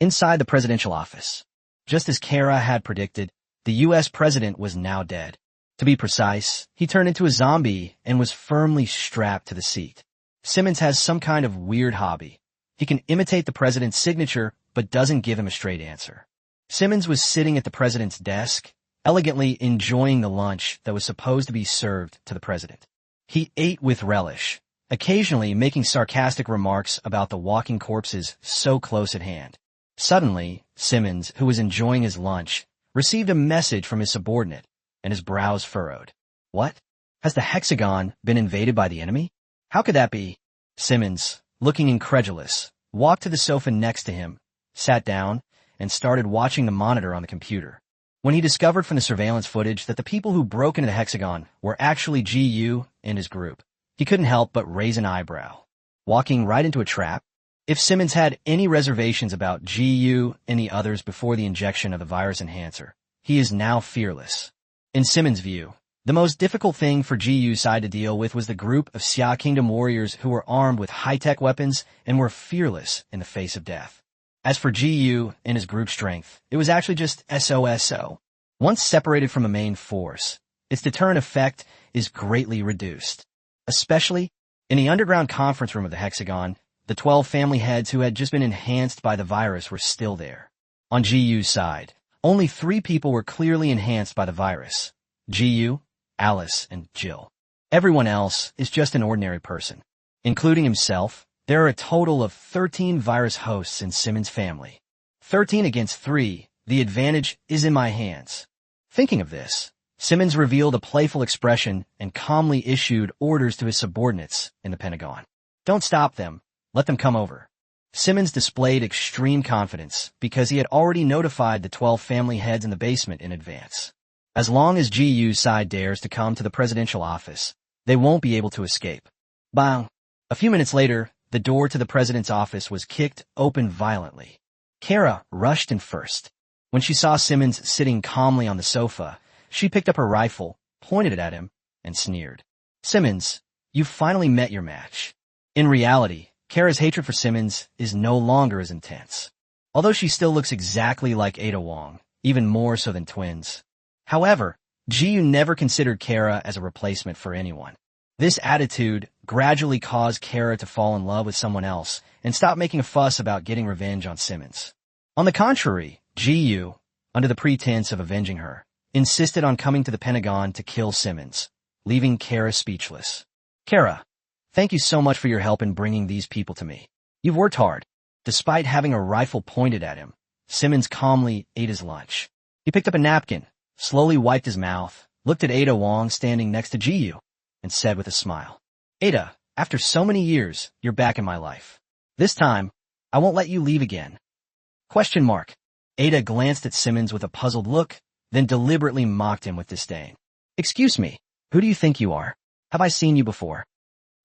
S1: Inside the presidential office, just as Kara had predicted, the U.S. president was now dead. To be precise, he turned into a zombie and was firmly strapped to the seat. Simmons has some kind of weird hobby. He can imitate the president's signature, but doesn't give him a straight answer. Simmons was sitting at the president's desk, elegantly enjoying the lunch that was supposed to be served to the president. He ate with relish, occasionally making sarcastic remarks about the walking corpses so close at hand. Suddenly, Simmons, who was enjoying his lunch, received a message from his subordinate, and his brows furrowed. What? Has the hexagon been invaded by the enemy? How could that be? Simmons, looking incredulous, walked to the sofa next to him, sat down, and started watching the monitor on the computer. When he discovered from the surveillance footage that the people who broke into the hexagon were actually GU and his group, he couldn't help but raise an eyebrow. Walking right into a trap? If Simmons had any reservations about GU and the others before the injection of the virus enhancer, he is now fearless. In Simmons' view, the most difficult thing for GU's side to deal with was the group of Xia Kingdom warriors who were armed with high-tech weapons and were fearless in the face of death. As for GU and his group strength, it was actually just SOSO. Once separated from the main force, its deterrent effect is greatly reduced. Especially in the underground conference room of the hexagon, the 12 family heads who had just been enhanced by the virus were still there. On GU's side, only 3 people were clearly enhanced by the virus: GU, Alice, and Jill. Everyone else is just an ordinary person. Including himself, there are a total of 13 virus hosts in Simmons' family. 13 against 3, the advantage is in my hands. Thinking of this, Simmons revealed a playful expression and calmly issued orders to his subordinates in the Pentagon. Don't stop them. Let them come over. Simmons displayed extreme confidence because he had already notified the 12 family heads in the basement in advance. As long as GU's side dares to come to the presidential office, they won't be able to escape. Bang! A few minutes later, the door to the president's office was kicked open violently. Kara rushed in first. When she saw Simmons sitting calmly on the sofa, she picked up her rifle, pointed it at him, and sneered. Simmons, you've finally met your match. In reality, Kara's hatred for Simmons is no longer as intense. Although she still looks exactly like Ada Wong, even more so than twins. However, Ji-yu never considered Kara as a replacement for anyone. This attitude gradually caused Kara to fall in love with someone else and stop making a fuss about getting revenge on Simmons. On the contrary, Ji-yu, under the pretense of avenging her, insisted on coming to the Pentagon to kill Simmons, leaving Kara speechless. Kara, thank you so much for your help in bringing these people to me. You've worked hard. Despite having a rifle pointed at him, Simmons calmly ate his lunch. He picked up a napkin, slowly wiped his mouth, looked at Ada Wong standing next to Ji-yu, and said with a smile, Ada, after so many years, you're back in my life. This time, I won't let you leave again. ? Ada glanced at Simmons with a puzzled look, then deliberately mocked him with disdain. Excuse me, who do you think you are? Have I seen you before?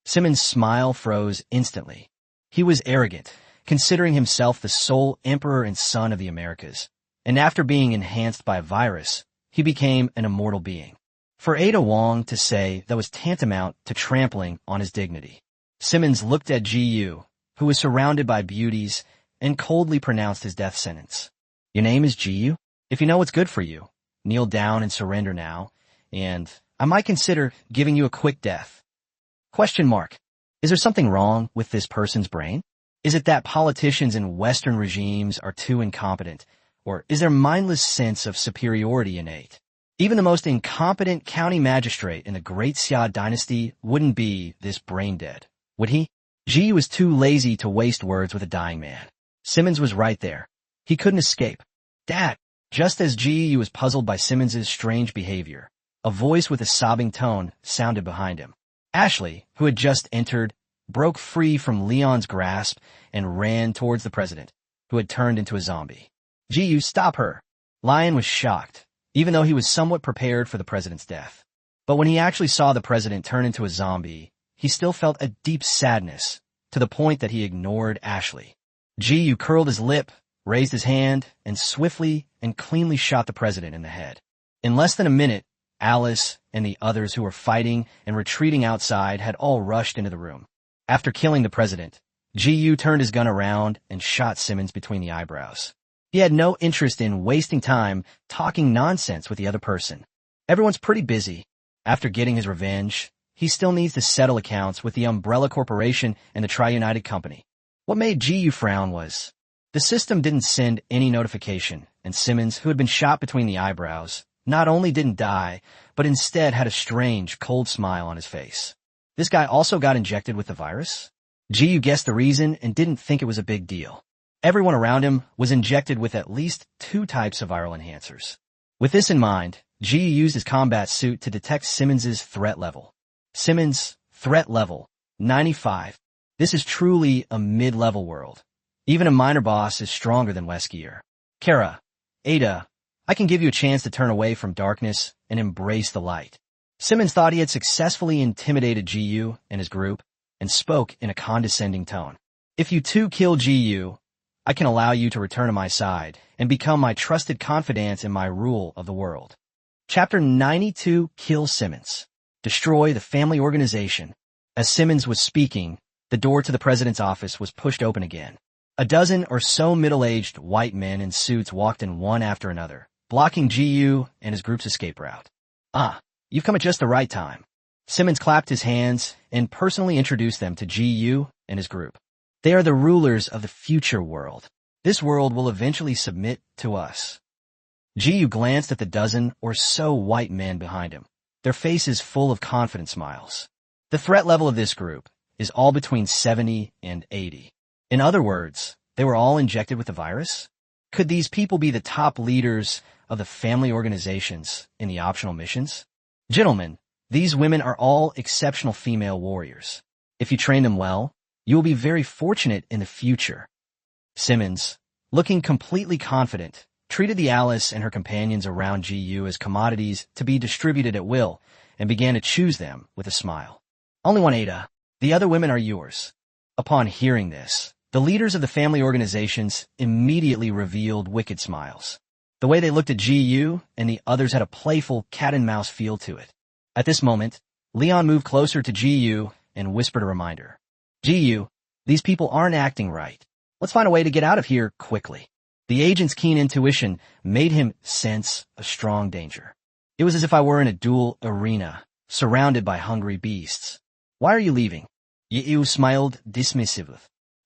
S1: Simmons' smile froze instantly. He was arrogant, considering himself the sole emperor and son of the Americas, and after being enhanced by a virus, he became an immortal being. For Ada Wong to say that was tantamount to trampling on his dignity. Simmons looked at Ji-yu, who was surrounded by beauties, and coldly pronounced his death sentence. Your name is Ji-yu? If you know what's good for you, kneel down and surrender now, and I might consider giving you a quick death. ? Is there something wrong with this person's brain? Is it that politicians in Western regimes are too incompetent, or is their mindless sense of superiority innate? Even the most incompetent county magistrate in the Great Xia dynasty wouldn't be this brain-dead, would he? Ji was too lazy to waste words with a dying man. Simmons was right there. He couldn't escape. Dad! Just as Ji was puzzled by Simmons's strange behavior, a voice with a sobbing tone sounded behind him. Ashley, who had just entered, broke free from Leon's grasp and ran towards the president, who had turned into a zombie. Ji, stop her! Lion was shocked, even though he was somewhat prepared for the president's death. But when he actually saw the president turn into a zombie, he still felt a deep sadness, to the point that he ignored Ashley. Ji curled his lip, raised his hand, and swiftly and cleanly shot the president in the head. In less than a minute, Alice and the others who were fighting and retreating outside had all rushed into the room. After killing the president, Ji turned his gun around and shot Simmons between the eyebrows. He had no interest in wasting time talking nonsense with the other person. Everyone's pretty busy. After getting his revenge, he still needs to settle accounts with the Umbrella Corporation and the Tri-United Company. What made Ji frown was, the system didn't send any notification, and Simmons, who had been shot between the eyebrows, not only didn't die, but instead had a strange, cold smile on his face. This guy also got injected with the virus? Ji guessed the reason and didn't think it was a big deal. Everyone around him was injected with at least 2 types of viral enhancers. With this in mind, Ji used his combat suit to detect Simmons's threat level. Simmons, threat level, 95. This is truly a mid-level world. Even a minor boss is stronger than Weskier. Kara, Ada, I can give you a chance to turn away from darkness and embrace the light. Simmons thought he had successfully intimidated Ji and his group, and spoke in a condescending tone. If you two kill Ji, I can allow you to return to my side and become my trusted confidant in my rule of the world. Chapter 92, Kill Simmons. Destroy the family organization. As Simmons was speaking, the door to the president's office was pushed open again. A dozen or so middle-aged white men in suits walked in one after another, blocking Ji and his group's escape route. You've come at just the right time. Simmons clapped his hands and personally introduced them to Ji and his group. They are the rulers of the future world. This world will eventually submit to us. Ji glanced at the dozen or so white men behind him, their faces full of confident smiles. The threat level of this group is all between 70 and 80. In other words, they were all injected with the virus? Could these people be the top leaders of the family organizations in the optional missions? Gentlemen, these women are all exceptional female warriors. If you train them well, you will be very fortunate in the future. Simmons, looking completely confident, treated the Alice and her companions around Ji as commodities to be distributed at will, and began to choose them with a smile. Only one Ada. The other women are yours. Upon hearing this, the leaders of the family organizations immediately revealed wicked smiles. The way they looked at GU and the others had a playful cat-and-mouse feel to it. At this moment, Leon moved closer to GU and whispered a reminder. GU, these people aren't acting right. Let's find a way to get out of here quickly. The agent's keen intuition made him sense a strong danger. It was as if I were in a duel arena, surrounded by hungry beasts. Why are you leaving? GU smiled dismissively.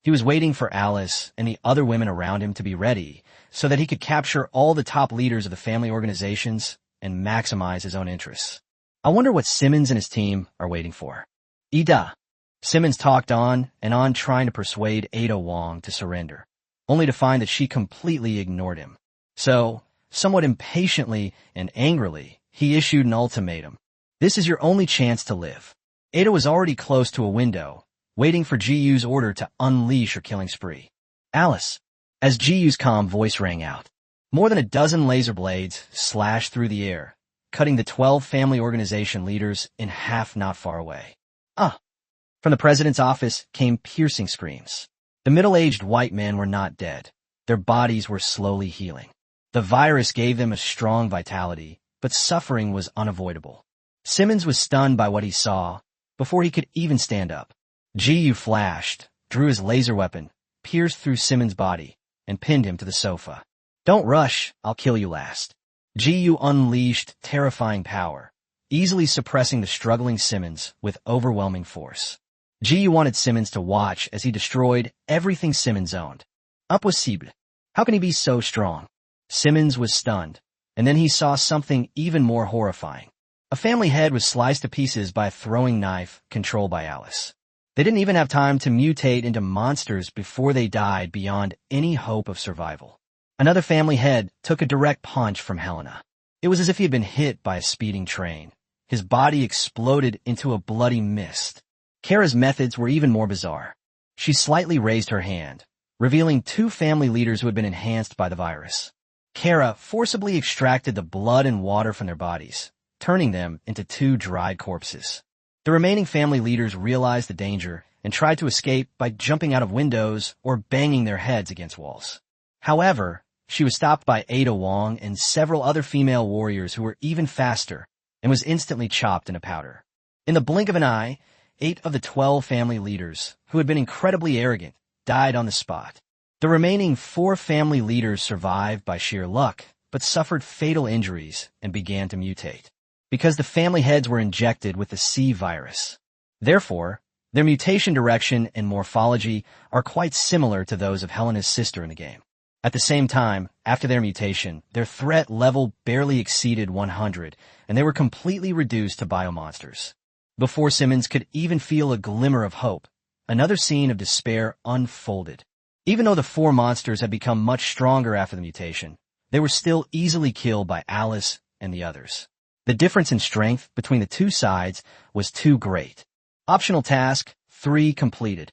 S1: He was waiting for Alice and the other women around him to be ready so that he could capture all the top leaders of the family organizations and maximize his own interests. I wonder what Simmons and his team are waiting for. Ida. Simmons talked on and on trying to persuade Ada Wong to surrender, only to find that she completely ignored him. So, somewhat impatiently and angrily, he issued an ultimatum. This is your only chance to live. Ada was already close to a window, waiting for GU's order to unleash her killing spree. Alice. As GU's calm voice rang out, more than a dozen laser blades slashed through the air, cutting the 12 family organization leaders in half not far away. From the president's office came piercing screams. The middle-aged white men were not dead. Their bodies were slowly healing. The virus gave them a strong vitality, but suffering was unavoidable. Simmons was stunned by what he saw before he could even stand up. GU flashed, drew his laser weapon, pierced through Simmons' body, and pinned him to the sofa. Don't rush, I'll kill you last. GU unleashed terrifying power, easily suppressing the struggling Simmons with overwhelming force. GU wanted Simmons to watch as he destroyed everything Simmons owned. Impossible. How can he be so strong? Simmons was stunned, and then he saw something even more horrifying. A family head was sliced to pieces by a throwing knife controlled by Alice. They didn't even have time to mutate into monsters before they died beyond any hope of survival. Another family head took a direct punch from Helena. It was as if he had been hit by a speeding train. His body exploded into a bloody mist. Kara's methods were even more bizarre. She slightly raised her hand, revealing 2 family leaders who had been enhanced by the virus. Kara forcibly extracted the blood and water from their bodies, turning them into 2 dried corpses. The remaining family leaders realized the danger and tried to escape by jumping out of windows or banging their heads against walls. However, she was stopped by Ada Wong and several other female warriors who were even faster and was instantly chopped into powder. In the blink of an eye, 8 of the 12 family leaders, who had been incredibly arrogant, died on the spot. The remaining 4 family leaders survived by sheer luck, but suffered fatal injuries and began to mutate, because the family heads were injected with the C virus. Therefore, their mutation direction and morphology are quite similar to those of Helena's sister in the game. At the same time, after their mutation, their threat level barely exceeded 100, and they were completely reduced to biomonsters. Before Simmons could even feel a glimmer of hope, another scene of despair unfolded. Even though the 4 monsters had become much stronger after the mutation, they were still easily killed by Alice and the others. The difference in strength between the 2 sides was too great. Optional task 3 completed.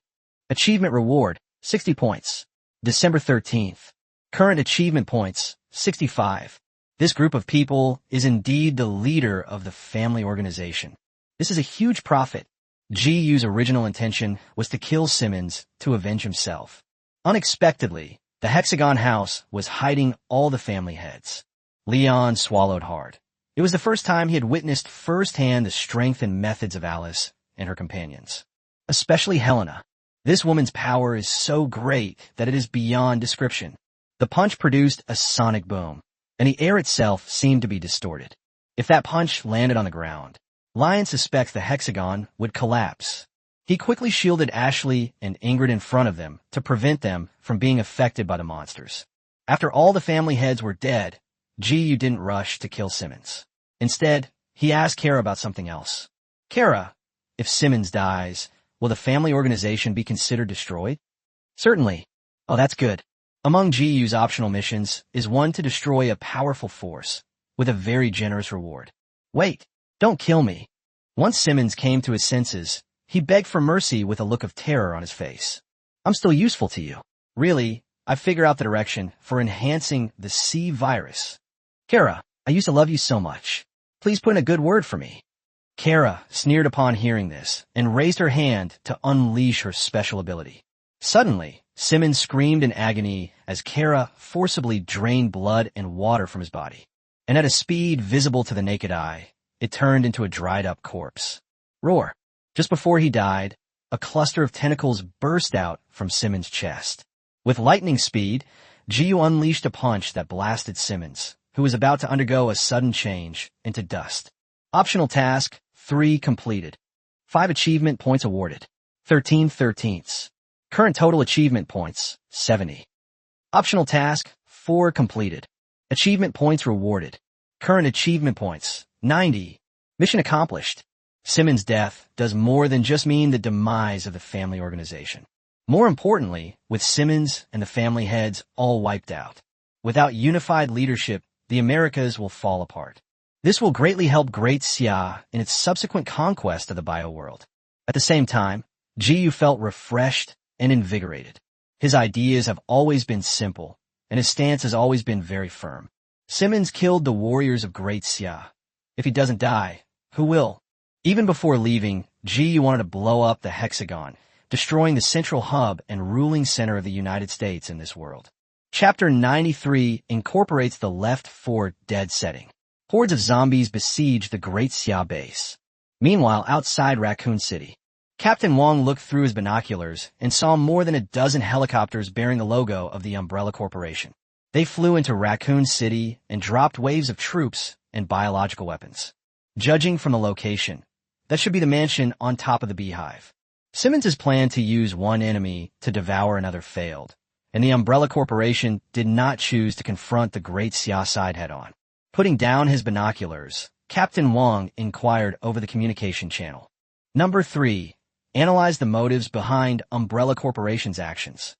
S1: Achievement reward 60 points. December 13th. Current achievement points 65. This group of people is indeed the leader of the family organization. This is a huge profit. GU's original intention was to kill Simmons to avenge himself. Unexpectedly, the Hexagon house was hiding all the family heads. Leon swallowed hard. It was the first time he had witnessed firsthand the strength and methods of Alice and her companions, especially Helena. This woman's power is so great that it is beyond description. The punch produced a sonic boom, and the air itself seemed to be distorted. If that punch landed on the ground, Lion suspects the hexagon would collapse. He quickly shielded Ashley and Ingrid in front of them to prevent them from being affected by the monsters. After all the family heads were dead, GU didn't rush to kill Simmons. Instead, he asked Kara about something else. Kara, if Simmons dies, will the family organization be considered destroyed? Certainly. Oh, that's good. Among GU's optional missions is one to destroy a powerful force, with a very generous reward. Wait, don't kill me. Once Simmons came to his senses, he begged for mercy with a look of terror on his face. I'm still useful to you. Really, I figure out the direction for enhancing the C virus. Kara, I used to love you so much. Please put in a good word for me. Kara sneered upon hearing this and raised her hand to unleash her special ability. Suddenly, Simmons screamed in agony as Kara forcibly drained blood and water from his body. And at a speed visible to the naked eye, it turned into a dried-up corpse. Roar! Just before he died, a cluster of tentacles burst out from Simmons' chest. With lightning speed, Jiyu unleashed a punch that blasted Simmons, who was about to undergo a sudden change, into dust. Optional task, 3 completed. 5 achievement points awarded. 13/13. Current total achievement points, 70. Optional task, 4 completed. Achievement points rewarded. Current achievement points, 90. Mission accomplished. Simmons' death does more than just mean the demise of the family organization. More importantly, with Simmons and the family heads all wiped out, without unified leadership, the Americas will fall apart. This will greatly help Great Xia in its subsequent conquest of the bioworld. At the same time, Jiyu felt refreshed and invigorated. His ideas have always been simple, and his stance has always been very firm. Simmons killed the warriors of Great Xia. If he doesn't die, who will? Even before leaving, Jiyu wanted to blow up the hexagon, destroying the central hub and ruling center of the United States in this world. Chapter 93 incorporates the Left 4 Dead setting. Hordes of zombies besiege the Great Xia base. Meanwhile, outside Raccoon City, Captain Wong looked through his binoculars and saw more than a dozen helicopters bearing the logo of the Umbrella Corporation. They flew into Raccoon City and dropped waves of troops and biological weapons. Judging from the location, that should be the mansion on top of the beehive. Simmons' plan to use one enemy to devour another failed, and the Umbrella Corporation did not choose to confront the Great Xia side head-on. Putting down his binoculars, Captain Wong inquired over the communication channel. Number 3. Analyze the motives behind Umbrella Corporation's actions.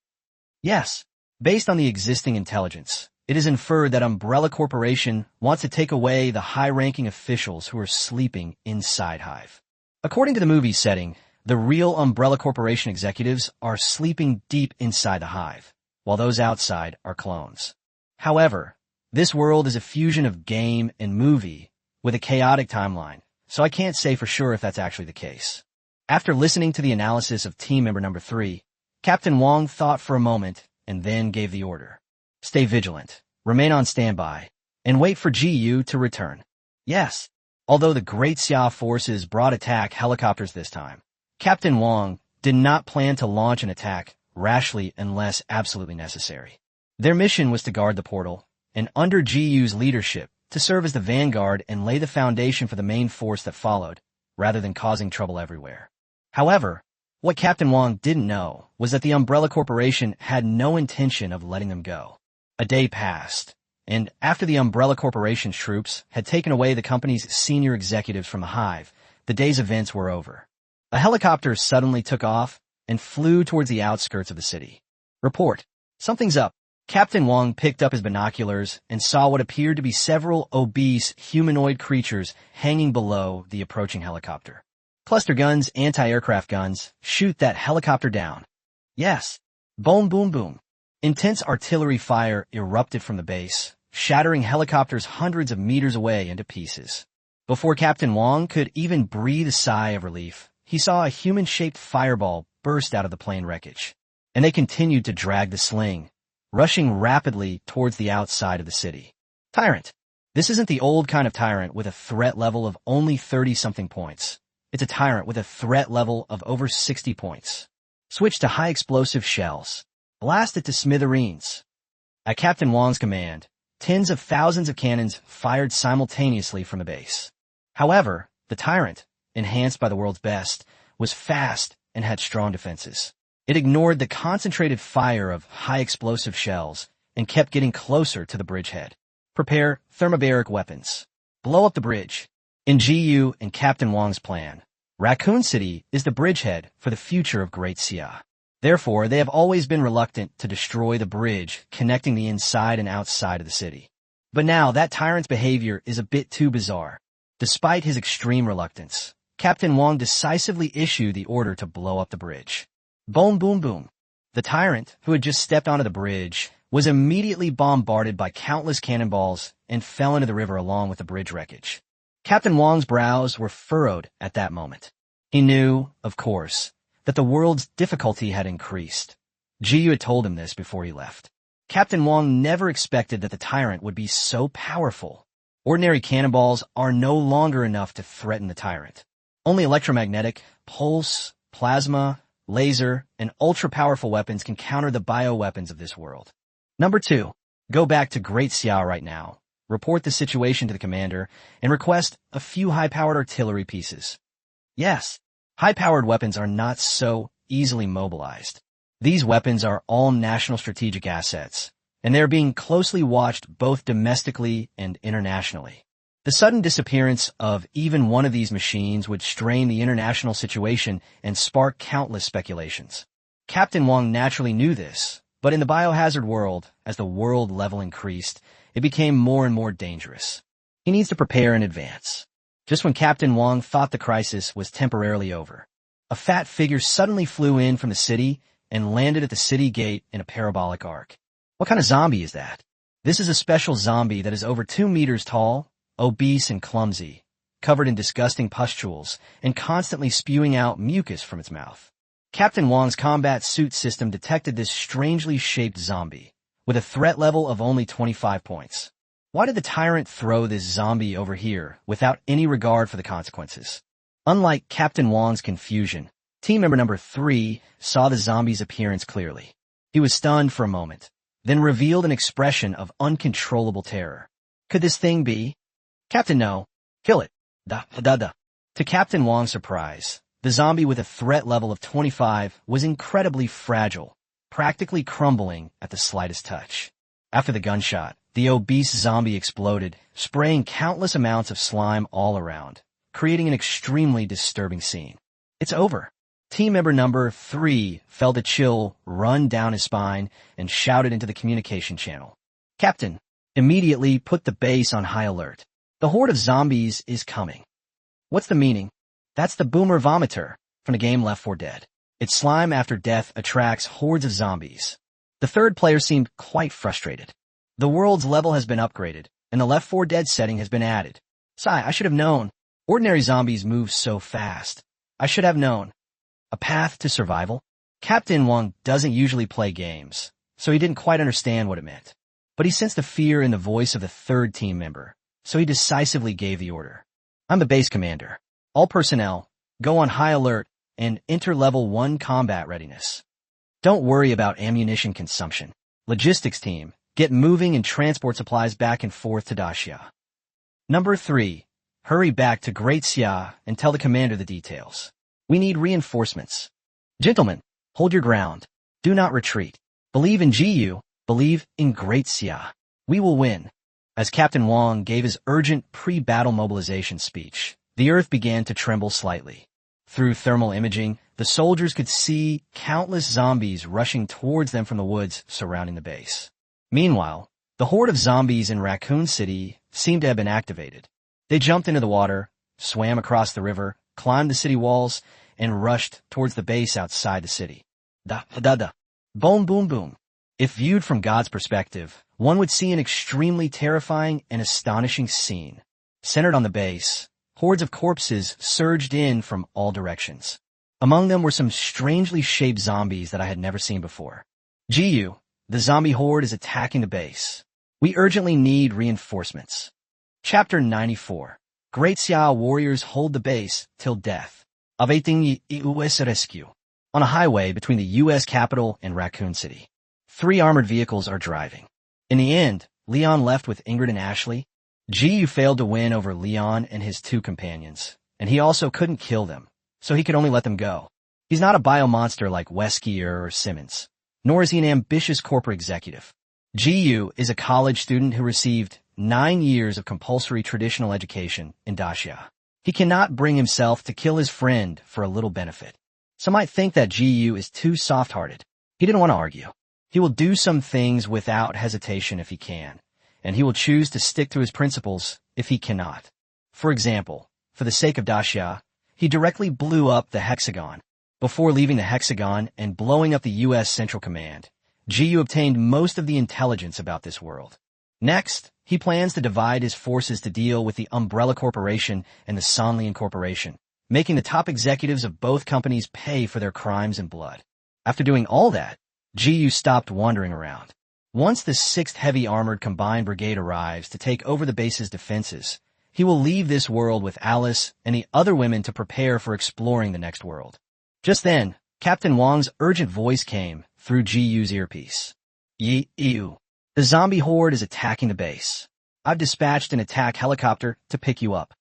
S1: Yes, based on the existing intelligence, it is inferred that Umbrella Corporation wants to take away the high-ranking officials who are sleeping inside Hive. According to the movie setting, the real Umbrella Corporation executives are sleeping deep inside the Hive, while those outside are clones. However, this world is a fusion of game and movie with a chaotic timeline, so I can't say for sure if that's actually the case. After listening to the analysis of team member number 3, Captain Wong thought for a moment and then gave the order. Stay vigilant, remain on standby, and wait for GU to return. Yes, although the Great Xia forces brought attack helicopters this time, Captain Wong did not plan to launch an attack rashly unless absolutely necessary. Their mission was to guard the portal, and under GU's leadership, to serve as the vanguard and lay the foundation for the main force that followed, rather than causing trouble everywhere. However, what Captain Wong didn't know was that the Umbrella Corporation had no intention of letting them go. A day passed, and after the Umbrella Corporation's troops had taken away the company's senior executives from the Hive, the day's events were over. A helicopter suddenly took off and flew towards the outskirts of the city. Report. Something's up. Captain Wong picked up his binoculars and saw what appeared to be several obese humanoid creatures hanging below the approaching helicopter. Cluster guns, anti-aircraft guns, shoot that helicopter down. Yes. Boom, boom, boom. Intense artillery fire erupted from the base, shattering helicopters hundreds of meters away into pieces. Before Captain Wong could even breathe a sigh of relief, he saw a human-shaped fireball burst out of the plane wreckage. And they continued to drag the sling, rushing rapidly towards the outside of the city. Tyrant. This isn't the old kind of tyrant with a threat level of only 30-something points. It's a tyrant with a threat level of over 60 points. Switch to high-explosive shells. Blast it to smithereens. At Captain Wong's command, tens of thousands of cannons fired simultaneously from the base. However, the tyrant, enhanced by the world's best, was fast and had strong defenses. It ignored the concentrated fire of high-explosive shells and kept getting closer to the bridgehead. Prepare thermobaric weapons. Blow up the bridge. In GU and Captain Wong's plan, Raccoon City is the bridgehead for the future of Great Xia. Therefore, they have always been reluctant to destroy the bridge connecting the inside and outside of the city. But now that tyrant's behavior is a bit too bizarre. Despite his extreme reluctance, Captain Wong decisively issued the order to blow up the bridge. Boom, boom, boom. The tyrant, who had just stepped onto the bridge, was immediately bombarded by countless cannonballs and fell into the river along with the bridge wreckage. Captain Wong's brows were furrowed at that moment. He knew, of course, that the world's difficulty had increased. Jiyu had told him this before he left. Captain Wong never expected that the tyrant would be so powerful. Ordinary cannonballs are no longer enough to threaten the tyrant. Only electromagnetic, pulse, plasma, laser, and ultra-powerful weapons can counter the bioweapons of this world. Number 2. Go back to Great Xiao right now, report the situation to the commander, and request a few high-powered artillery pieces. Yes, high-powered weapons are not so easily mobilized. These weapons are all national strategic assets, and they are being closely watched both domestically and internationally. The sudden disappearance of even one of these machines would strain the international situation and spark countless speculations. Captain Wong naturally knew this, but in the biohazard world, as the world level increased, it became more and more dangerous. He needs to prepare in advance. Just when Captain Wong thought the crisis was temporarily over, a fat figure suddenly flew in from the city and landed at the city gate in a parabolic arc. What kind of zombie is that? This is a special zombie that is over 2 meters tall, obese and clumsy, covered in disgusting pustules, and constantly spewing out mucus from its mouth. Captain Wong's combat suit system detected this strangely shaped zombie, with a threat level of only 25 points. Why did the tyrant throw this zombie over here without any regard for the consequences? Unlike Captain Wong's confusion, team member number 3 saw the zombie's appearance clearly. He was stunned for a moment, then revealed an expression of uncontrollable terror. Could this thing be? Captain, no. Kill it. Da. To Captain Wong's surprise, the zombie with a threat level of 25 was incredibly fragile, practically crumbling at the slightest touch. After the gunshot, the obese zombie exploded, spraying countless amounts of slime all around, creating an extremely disturbing scene. It's over. Team member number 3 felt a chill run down his spine and shouted into the communication channel. Captain, immediately put the base on high alert. The horde of zombies is coming. What's the meaning? That's the boomer vomiter from the game Left 4 Dead. Its slime after death attracts hordes of zombies. The third player seemed quite frustrated. The world's level has been upgraded, and the Left 4 Dead setting has been added. Sigh, I should have known. Ordinary zombies move so fast. I should have known. A path to survival? Captain Wong doesn't usually play games, so he didn't quite understand what it meant. But he sensed the fear in the voice of the third team member, so he decisively gave the order. I'm the base commander. All personnel, go on high alert and enter level 1 combat readiness. Don't worry about ammunition consumption. Logistics team, get moving and transport supplies back and forth to Daxia. Number 3, hurry back to Great Xia and tell the commander the details. We need reinforcements. Gentlemen, hold your ground. Do not retreat. Believe in Jiyu. Believe in Great Xia. We will win. As Captain Wong gave his urgent pre-battle mobilization speech, the earth began to tremble slightly. Through thermal imaging, the soldiers could see countless zombies rushing towards them from the woods surrounding the base. Meanwhile, the horde of zombies in Raccoon City seemed to have been activated. They jumped into the water, swam across the river, climbed the city walls, and rushed towards the base outside the city. Boom, boom, boom. If viewed from God's perspective, one would see an extremely terrifying and astonishing scene. Centered on the base, hordes of corpses surged in from all directions. Among them were some strangely shaped zombies that I had never seen before. Jiyu, the zombie horde is attacking the base. We urgently need reinforcements. Chapter 94. Great Xia warriors hold the base till death. Awaiting U.S. rescue. On a highway between the U.S. capital and Raccoon City, 3 armored vehicles are driving. In the end, Leon left with Ingrid and Ashley. Jiyu failed to win over Leon and his 2 companions, and he also couldn't kill them, so he could only let them go. He's not a biomonster like Weskier or Simmons, nor is he an ambitious corporate executive. Jiyu is a college student who received 9 years of compulsory traditional education in Daxia. He cannot bring himself to kill his friend for a little benefit. Some might think that Jiyu is too soft-hearted. He didn't want to argue. He will do some things without hesitation if he can, and he will choose to stick to his principles if he cannot. For example, for the sake of Daxia, he directly blew up the hexagon. Before leaving the hexagon and blowing up the U.S. Central Command, Jiyu obtained most of the intelligence about this world. Next, he plans to divide his forces to deal with the Umbrella Corporation and the Sonlian Corporation, making the top executives of both companies pay for their crimes and blood. After doing all that, Jiyu stopped wandering around. Once the 6th Heavy Armored Combined Brigade arrives to take over the base's defenses, he will leave this world with Alice and the other women to prepare for exploring the next world. Just then, Captain Wang's urgent voice came through Jiyu's earpiece. Yi-Yu. The zombie horde is attacking the base. I've dispatched an attack helicopter to pick you up.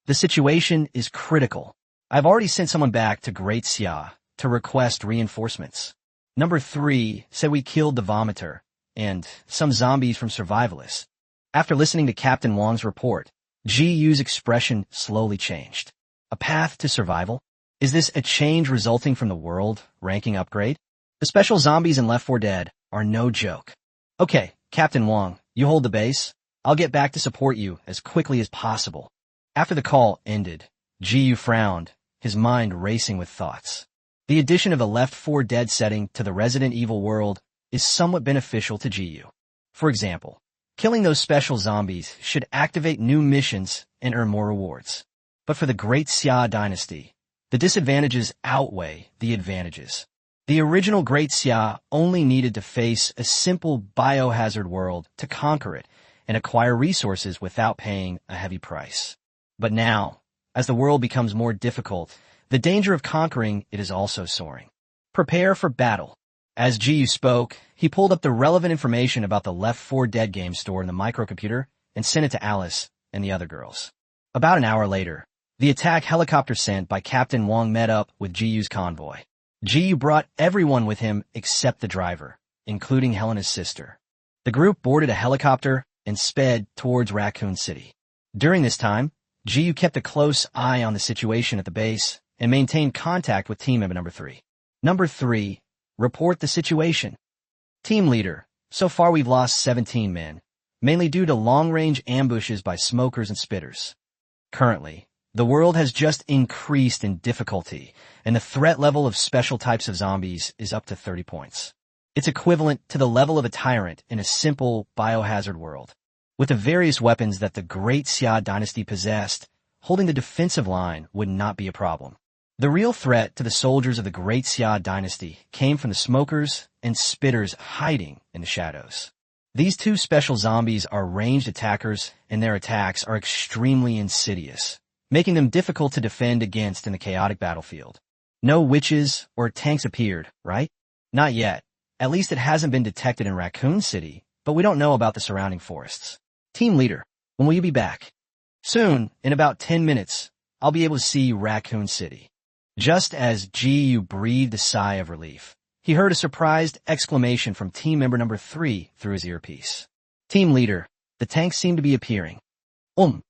S1: The situation is critical. I've already sent someone back to Great Xia to request reinforcements. Number 3 said we killed the Vomiter and some zombies from Survivalists. After listening to Captain Wang's report, Jiyu's expression slowly changed. A path to survival? Is this a change resulting from the world ranking upgrade? The special zombies in Left 4 Dead are no joke. Okay, Captain Wang, you hold the base. I'll get back to support you as quickly as possible. After the call ended, Jiyu frowned, his mind racing with thoughts. The addition of a Left 4 Dead setting to the Resident Evil world is somewhat beneficial to Jiyu. For example, killing those special zombies should activate new missions and earn more rewards. But for the Great Xia dynasty, the disadvantages outweigh the advantages. The original Great Xia only needed to face a simple biohazard world to conquer it and acquire resources without paying a heavy price. But now, as the world becomes more difficult, the danger of conquering it is also soaring. Prepare for battle. As Jiyu spoke, he pulled up the relevant information about the Left 4 Dead game stored in the microcomputer and sent it to Alice and the other girls. About an hour later, the attack helicopter sent by Captain Wang met up with Jiyu's convoy. Jiyu brought everyone with him except the driver, including Helena's sister. The group boarded a helicopter and sped towards Raccoon City. During this time, Jiyu kept a close eye on the situation at the base and maintained contact with team member number 3. Number 3, report the situation. Team leader, so far we've lost 17 men, mainly due to long-range ambushes by smokers and spitters. Currently, the world has just increased in difficulty, and the threat level of special types of zombies is up to 30 points. It's equivalent to the level of a tyrant in a simple biohazard world. With the various weapons that the Great Xia dynasty possessed, holding the defensive line would not be a problem. The real threat to the soldiers of the Great Xia dynasty came from the smokers and spitters hiding in the shadows. These two special zombies are ranged attackers, and their attacks are extremely insidious, making them difficult to defend against in the chaotic battlefield. No witches or tanks appeared, right? Not yet. At least it hasn't been detected in Raccoon City, but we don't know about the surrounding forests. Team leader, when will you be back? Soon, in about 10 minutes, I'll be able to see Raccoon City. Just as Jiyu breathed a sigh of relief, he heard a surprised exclamation from team member number 3 through his earpiece. Team leader, the tanks seem to be appearing. On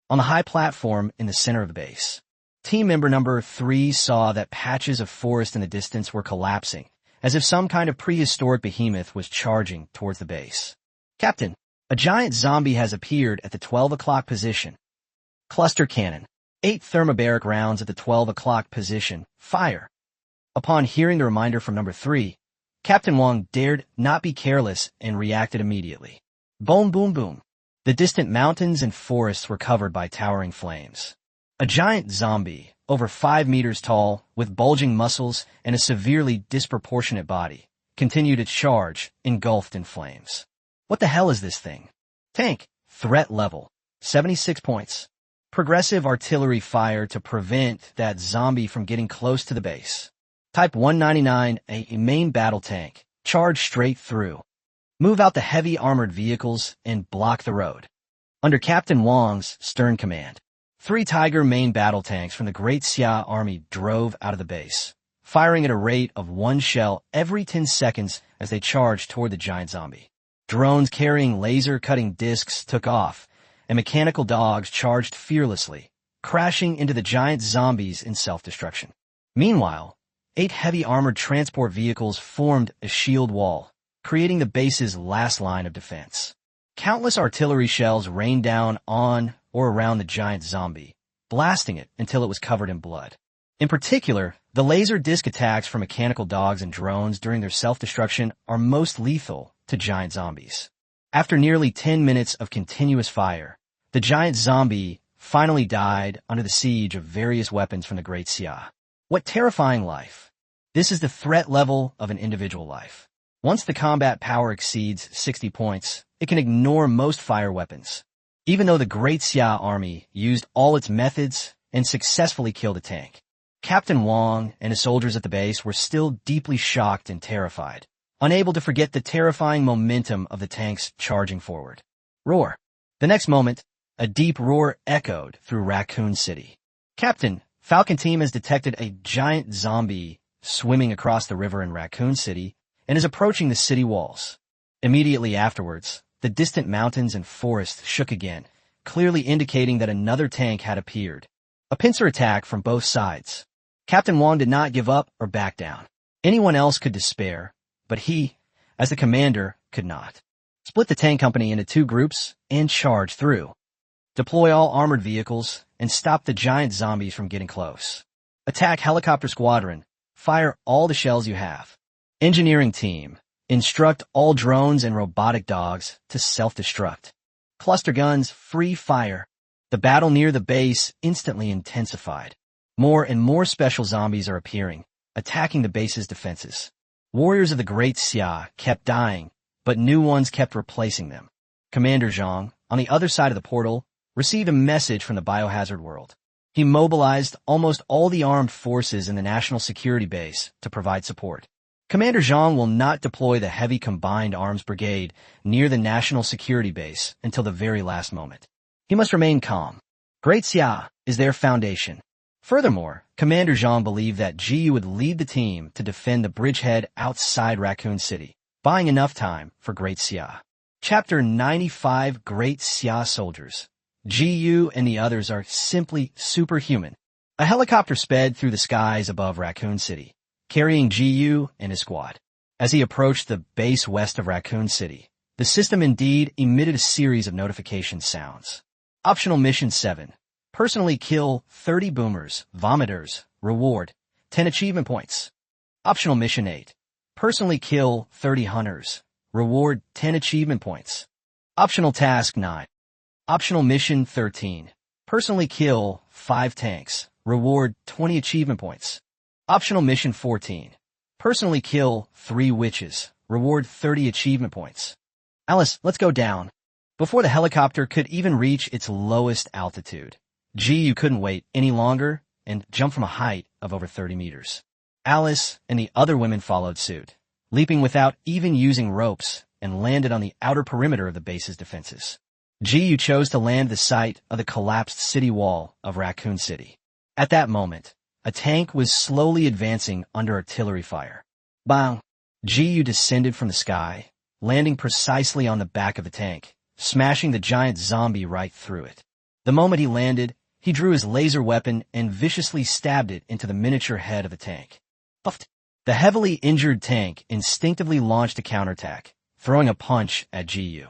S1: the high platform in the center of the base. Team member number 3 saw that patches of forest in the distance were collapsing, as if some kind of prehistoric behemoth was charging towards the base. Captain, a giant zombie has appeared at the 12 o'clock position. Cluster cannon. 8 thermobaric rounds at the 12 o'clock position. Fire. Upon hearing the reminder from number 3, Captain Wang dared not be careless and reacted immediately. Boom, boom, boom. The distant mountains and forests were covered by towering flames. A giant zombie, over 5 meters tall, with bulging muscles and a severely disproportionate body, continued to charge, engulfed in flames. What the hell is this thing? Tank. Threat level. 76 points. Progressive artillery fire to prevent that zombie from getting close to the base. Type 199, a main battle tank. Charge straight through. Move out the heavy armored vehicles and block the road. Under Captain Wang's stern command, 3 Tiger main battle tanks from the Great Xia army drove out of the base, firing at a rate of 1 shell every 10 seconds as they charged toward the giant zombie. Drones carrying laser-cutting discs took off, and mechanical dogs charged fearlessly, crashing into the giant zombies in self-destruction. Meanwhile, 8 heavy armored transport vehicles formed a shield wall, creating the base's last line of defense. Countless artillery shells rained down on or around the giant zombie, blasting it until it was covered in blood. In particular, the laser disc attacks from mechanical dogs and drones during their self-destruction are most lethal to giant zombies. After nearly 10 minutes of continuous fire, the giant zombie finally died under the siege of various weapons from the Great Xia. What terrifying life! This is the threat level of an individual life. Once the combat power exceeds 60 points, it can ignore most fire weapons. Even though the Great Xia army used all its methods and successfully killed a tank, Captain Wang and his soldiers at the base were still deeply shocked and terrified, unable to forget the terrifying momentum of the tanks charging forward. Roar! The next moment, a deep roar echoed through Raccoon City. Captain, Falcon Team has detected a giant zombie swimming across the river in Raccoon City and is approaching the city walls. Immediately afterwards, the distant mountains and forests shook again, clearly indicating that another tank had appeared. A pincer attack from both sides. Captain Wang did not give up or back down. Anyone else could despair, but he, as the commander, could not. Split the tank company into 2 groups and charge through. Deploy all armored vehicles and stop the giant zombies from getting close. Attack helicopter squadron. Fire all the shells you have. Engineering team. Instruct all drones and robotic dogs to self-destruct. Cluster guns, free fire. The battle near the base instantly intensified. More and more special zombies are appearing, attacking the base's defenses. Warriors of the Great Xia kept dying, but new ones kept replacing them. Commander Zhang, on the other side of the portal, received a message from the biohazard world. He mobilized almost all the armed forces in the national security base to provide support. Commander Zhang will not deploy the heavy combined arms brigade near the national security base until the very last moment. He must remain calm. Great Xia is their foundation. Furthermore, Commander Zhang believed that Jiyu would lead the team to defend the bridgehead outside Raccoon City, buying enough time for Great Xia. Chapter 95 Great Xia Soldiers. Jiyu and the others are simply superhuman. A helicopter sped through the skies above Raccoon City, carrying Jiyu and his squad. As he approached the base west of Raccoon City, the system indeed emitted a series of notification sounds. Optional Mission 7. Personally kill 30 boomers, vomiters, reward 10 achievement points. Optional Mission 8. Personally kill 30 hunters, reward 10 achievement points. Optional Task 9. Optional Mission 13. Personally kill 5 tanks, reward 20 achievement points. Optional Mission 14. Personally kill 3 witches, reward 30 achievement points. Alice, let's go down. Before the helicopter could even reach its lowest altitude, Jiyu couldn't wait any longer and jumped from a height of over 30 meters. Alice and the other women followed suit, leaping without even using ropes, and landed on the outer perimeter of the base's defenses. Jiyu chose to land the site of the collapsed city wall of Raccoon City. At that moment, a tank was slowly advancing under artillery fire. Bang! Jiyu descended from the sky, landing precisely on the back of the tank, smashing the giant zombie right through it. The moment he landed, he drew his laser weapon and viciously stabbed it into the miniature head of the tank. Puffed! The heavily injured tank instinctively launched a counterattack, throwing a punch at Jiyu.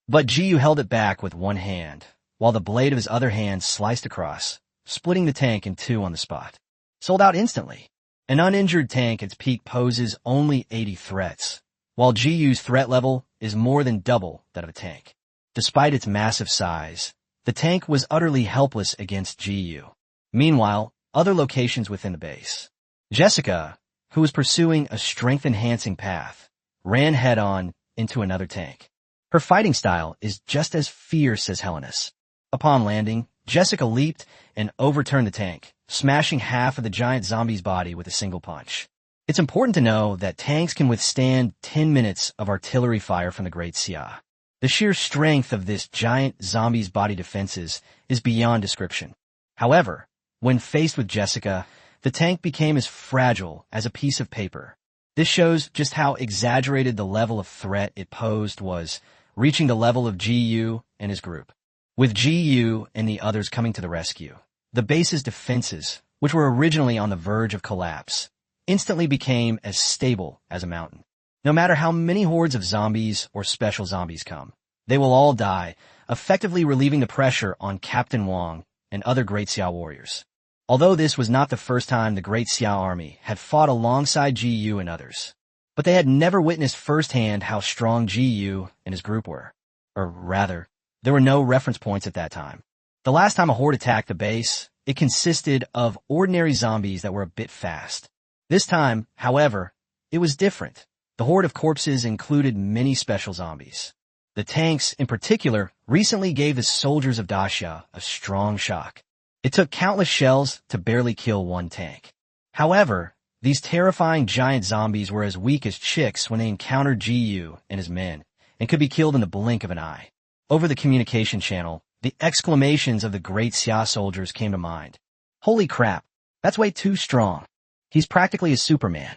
S1: But Jiyu held it back with one hand, while the blade of his other hand sliced across, splitting the tank in 2 on the spot. Sold out instantly. An uninjured tank at its peak poses only 80 threats, while Jiyu's threat level is more than double that of a tank. Despite its massive size, the tank was utterly helpless against Jiyu. Meanwhile, other locations within the base. Jessica, who was pursuing a strength-enhancing path, ran head-on into another tank. Her fighting style is just as fierce as Helena's. Upon landing, Jessica leaped and overturned the tank, smashing half of the giant zombie's body with a single punch. It's important to know that tanks can withstand 10 minutes of artillery fire from the Great Xia. The sheer strength of this giant zombie's body defenses is beyond description. However, when faced with Jessica, the tank became as fragile as a piece of paper. This shows just how exaggerated the level of threat it posed was, reaching the level of Jiyu and his group. With Jiyu and the others coming to the rescue, the base's defenses, which were originally on the verge of collapse, instantly became as stable as a mountain. No matter how many hordes of zombies or special zombies come, they will all die, effectively relieving the pressure on Captain Wang and other Great Xia warriors. Although this was not the first time the Great Xia army had fought alongside Jiyu and others, but they had never witnessed firsthand how strong Jiyu and his group were. or rather, there were no reference points at that time. The last time a horde attacked the base, it consisted of ordinary zombies that were a bit fast. This time, however, it was different. The horde of corpses included many special zombies. The tanks, in particular, recently gave the soldiers of Dacia a strong shock. It took countless shells to barely kill one tank. However, these terrifying giant zombies were as weak as chicks when they encountered Gu and his men, and could be killed in the blink of an eye. Over the communication channel, the exclamations of the great Xia soldiers came to mind. Holy crap, that's way too strong. He's practically a Superman.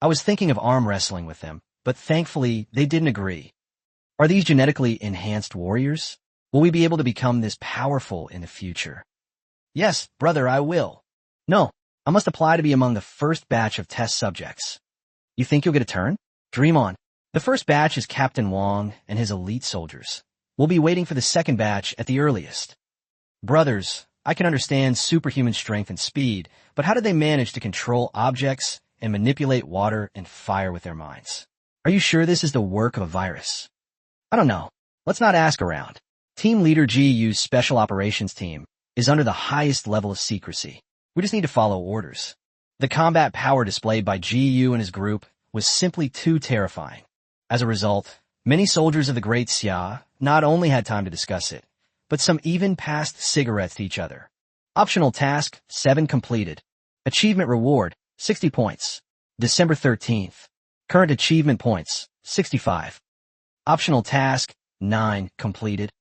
S1: I was thinking of arm wrestling with them, but thankfully they didn't agree. Are these genetically enhanced warriors? Will we be able to become this powerful in the future? Yes, brother, I will. No, I must apply to be among the first batch of test subjects. You think you'll get a turn? Dream on. The first batch is Captain Wong and his elite soldiers. We'll be waiting for the second batch at the earliest. Brothers, I can understand superhuman strength and speed, but how did they manage to control objects and manipulate water and fire with their minds? Are you sure this is the work of a virus? I don't know. Let's not ask around. Team Leader GU's Special Operations Team is under the highest level of secrecy. We just need to follow orders. The combat power displayed by GU and his group was simply too terrifying. As a result, many soldiers of the Great Xia not only had time to discuss it, but some even passed cigarettes to each other. Optional task, 7 completed. Achievement reward, 60 points. December 13th. Current achievement points, 65. Optional task, 9 completed.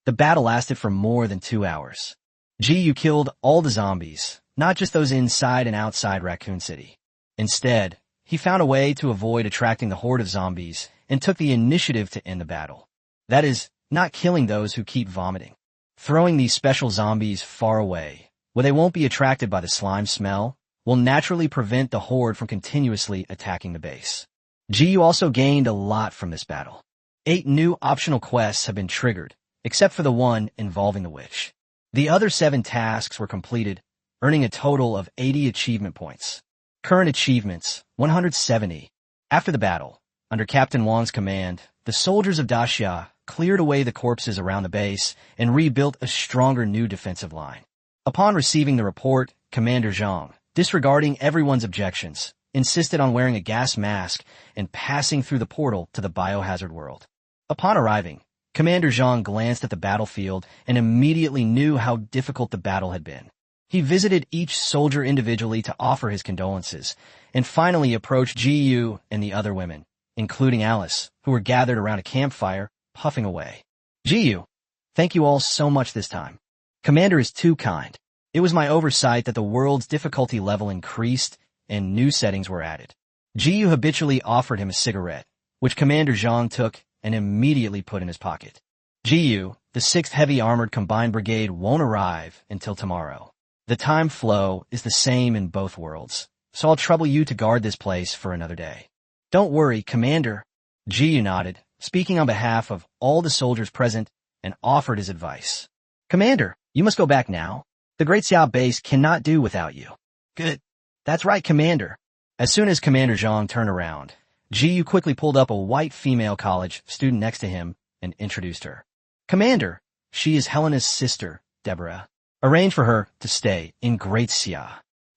S1: The battle lasted for more than 2 hours. GU killed all the zombies, not just those inside and outside Raccoon City. Instead, he found a way to avoid attracting the horde of zombies and took the initiative to end the battle. That is, not killing those who keep vomiting. Throwing these special zombies far away, where they won't be attracted by the slime smell, will naturally prevent the horde from continuously attacking the base. GU also gained a lot from this battle. 8 new optional quests have been triggered, except for the one involving the witch. The other 7 tasks were completed, earning a total of 80 achievement points. Current achievements, 170. After the battle, under Captain Wang's command, the soldiers of Dacia cleared away the corpses around the base and rebuilt a stronger new defensive line. Upon receiving the report, Commander Zhang, disregarding everyone's objections, insisted on wearing a gas mask and passing through the portal to the biohazard world. Upon arriving, Commander Zhang glanced at the battlefield and immediately knew how difficult the battle had been. He visited each soldier individually to offer his condolences, and finally approached GU and the other women, including Alice, who were gathered around a campfire, puffing away. GU, thank you all so much this time. Commander is too kind. It was my oversight that the world's difficulty level increased and new settings were added. GU habitually offered him a cigarette, which Commander Zhang took and immediately put in his pocket. GU, the 6th Heavy Armored Combined Brigade won't arrive until tomorrow. The time flow is the same in both worlds, so I'll trouble you to guard this place for another day. Don't worry, Commander. GU nodded, speaking on behalf of all the soldiers present, and offered his advice. Commander, you must go back now. The Great Xia base cannot do without you. Good. That's right, Commander. As soon as Commander Zhang turned around, GU quickly pulled up a white female college student next to him and introduced her. Commander, she is Helena's sister, Deborah. Arrange for her to stay in Great Xia.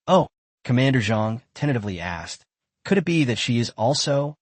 S1: Oh, Commander Zhang tentatively asked. Could it be that she is also?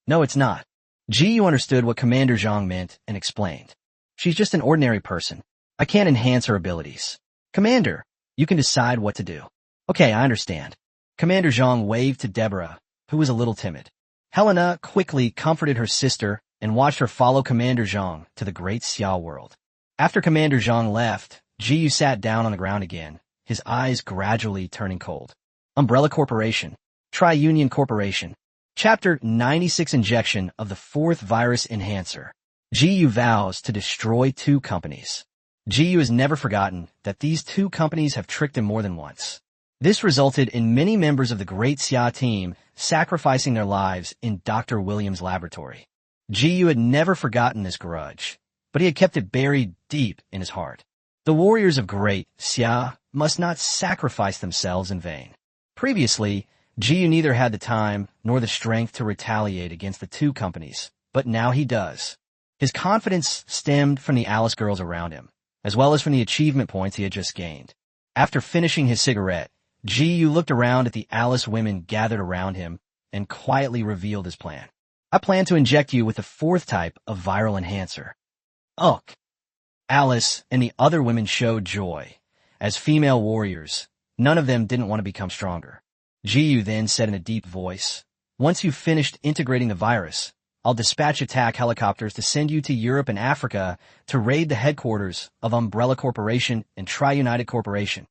S1: No, it's not. GU understood what Commander Zhang meant and explained. She's just an ordinary person. I can't enhance her abilities. Commander, you can decide what to do. Okay, I understand. Commander Zhang waved to Deborah, who was a little timid. Helena quickly comforted her sister and watched her follow Commander Zhang to the Great Xia world. After Commander Zhang left, GU sat down on the ground again, his eyes gradually turning cold. Umbrella Corporation. Tri-Union Corporation. Chapter 96 Injection of the 4th Virus Enhancer. GU vows to destroy 2 companies. GU has never forgotten that these 2 companies have tricked him more than once. This resulted in many members of the Great Xia team sacrificing their lives in Dr. Williams' laboratory. GU had never forgotten this grudge, but he had kept it buried deep in his heart. The warriors of Great Xia must not sacrifice themselves in vain. Previously, GU neither had the time nor the strength to retaliate against the 2 companies, but now he does. His confidence stemmed from the Alice girls around him, as well as from the achievement points he had just gained. After finishing his cigarette, Ji-yu looked around at the Alice women gathered around him and quietly revealed his plan. I plan to inject you with the fourth type of viral enhancer. Ugh. Alice and the other women showed joy. As female warriors, none of them didn't want to become stronger. Ji-yu then said in a deep voice, "Once you've finished integrating the virus, I'll dispatch attack helicopters to send you to Europe and Africa to raid the headquarters of Umbrella Corporation and Tri-United Corporation.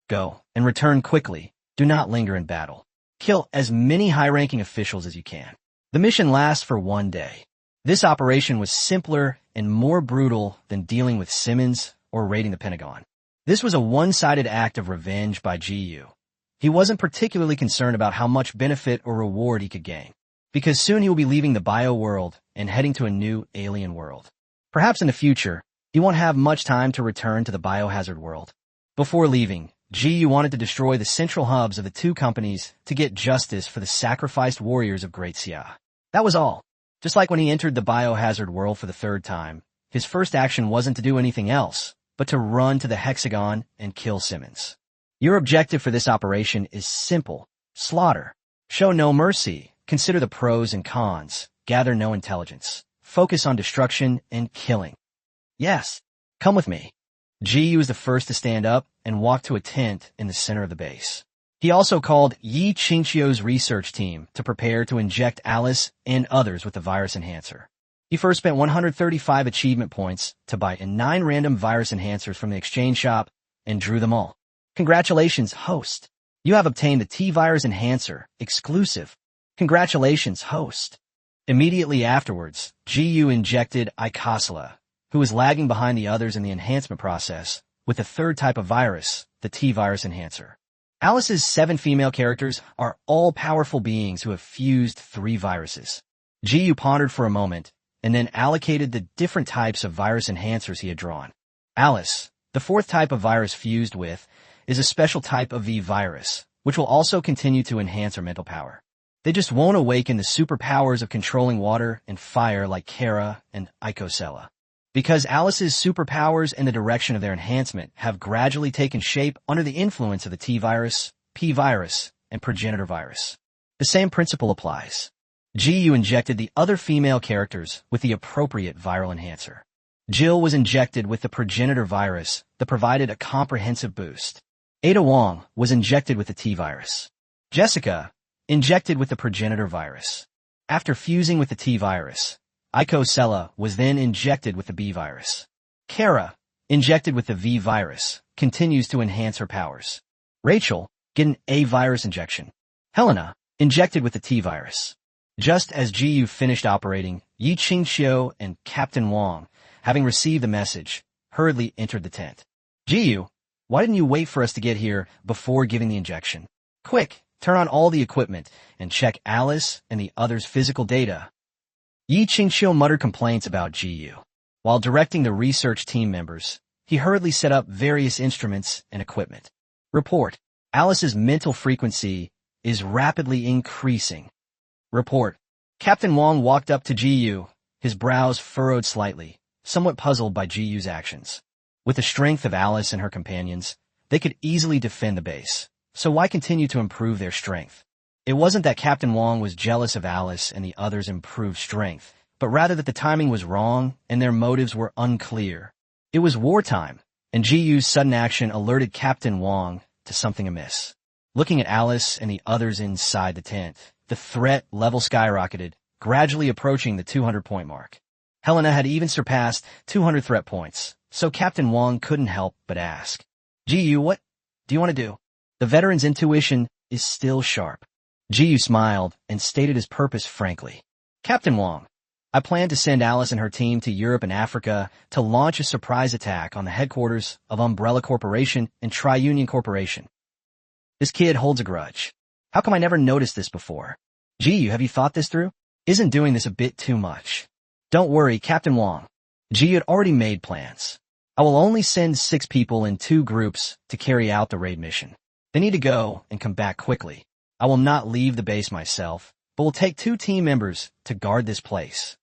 S1: Go, and return quickly. Do not linger in battle. Kill as many high-ranking officials as you can." The mission lasts for 1 day. This operation was simpler and more brutal than dealing with Simmons or raiding the Pentagon. This was a one-sided act of revenge by Ji-yu. He wasn't particularly concerned about how much benefit or reward he could gain, because soon he will be leaving the bio world and heading to a new alien world. Perhaps in the future, he won't have much time to return to the biohazard world. Before leaving, Ji-yu wanted to destroy the central hubs of the two companies to get justice for the sacrificed warriors of Great Xia. That was all. Just like when he entered the biohazard world for the third time, his first action wasn't to do anything else, but to run to the hexagon and kill Simmons. Your objective for this operation is simple: slaughter. Show no mercy, consider the pros and cons, gather no intelligence, focus on destruction and killing. Yes, come with me. Ji was the first to stand up and walk to a tent in the center of the base. He also called Yi Qingqiu's research team to prepare to inject Alice and others with the virus enhancer. He first spent 135 achievement points to buy 9 random virus enhancers from the exchange shop and drew them all. Congratulations, host. You have obtained the T-Virus Enhancer, exclusive. Congratulations, host. Immediately afterwards, Ji injected Icosala, who was lagging behind the others in the enhancement process, with the third type of virus, the T-Virus Enhancer. Alice's 7 female characters are all powerful beings who have fused 3 viruses. Ji pondered for a moment, and then allocated the different types of virus enhancers he had drawn. Alice, the 4th type of virus fused with, is a special type of V-virus, which will also continue to enhance her mental power. They just won't awaken the superpowers of controlling water and fire like Kara and Icosala. Because Alice's superpowers and the direction of their enhancement have gradually taken shape under the influence of the T-virus, P-virus, and progenitor virus. The same principle applies. Ji injected the other female characters with the appropriate viral enhancer. Jill was injected with the progenitor virus that provided a comprehensive boost. Ada Wong was injected with the T-virus. Jessica, injected with the progenitor virus. After fusing with the T-virus, Icosala was then injected with the B-virus. Kara, injected with the V-virus, continues to enhance her powers. Rachel, get an A-virus injection. Helena, injected with the T-virus. Just as Ji finished operating, Yi Qingqiu and Captain Wang, having received the message, hurriedly entered the tent. Ji, why didn't you wait for us to get here before giving the injection? Quick, turn on all the equipment and check Alice and the others' physical data. Yi Qingqiu muttered complaints about Ji. While directing the research team members, he hurriedly set up various instruments and equipment. Report: Alice's mental frequency is rapidly increasing. Report: Captain Wang walked up to Ji, his brows furrowed slightly, somewhat puzzled by Ji's actions. With the strength of Alice and her companions, they could easily defend the base, so why continue to improve their strength? It wasn't that Captain Wang was jealous of Alice and the others' improved strength, but rather that the timing was wrong and their motives were unclear. It was wartime, and Ji's sudden action alerted Captain Wang to something amiss. Looking at Alice and the others inside the tent, the threat level skyrocketed, gradually approaching the 200-point mark. Helena had even surpassed 200 threat points, so Captain Wang couldn't help but ask, Ji, what do you want to do? The veteran's intuition is still sharp. Ji smiled and stated his purpose frankly. Captain Wang, I plan to send Alice and her team to Europe and Africa to launch a surprise attack on the headquarters of Umbrella Corporation and Tri-Union Corporation. This kid holds a grudge. How come I never noticed this before? Ji, have you thought this through? Isn't doing this a bit too much? Don't worry, Captain Wang. Ji had already made plans. I will only send 6 people in 2 groups to carry out the raid mission. They need to go and come back quickly. I will not leave the base myself, but will take 2 team members to guard this place.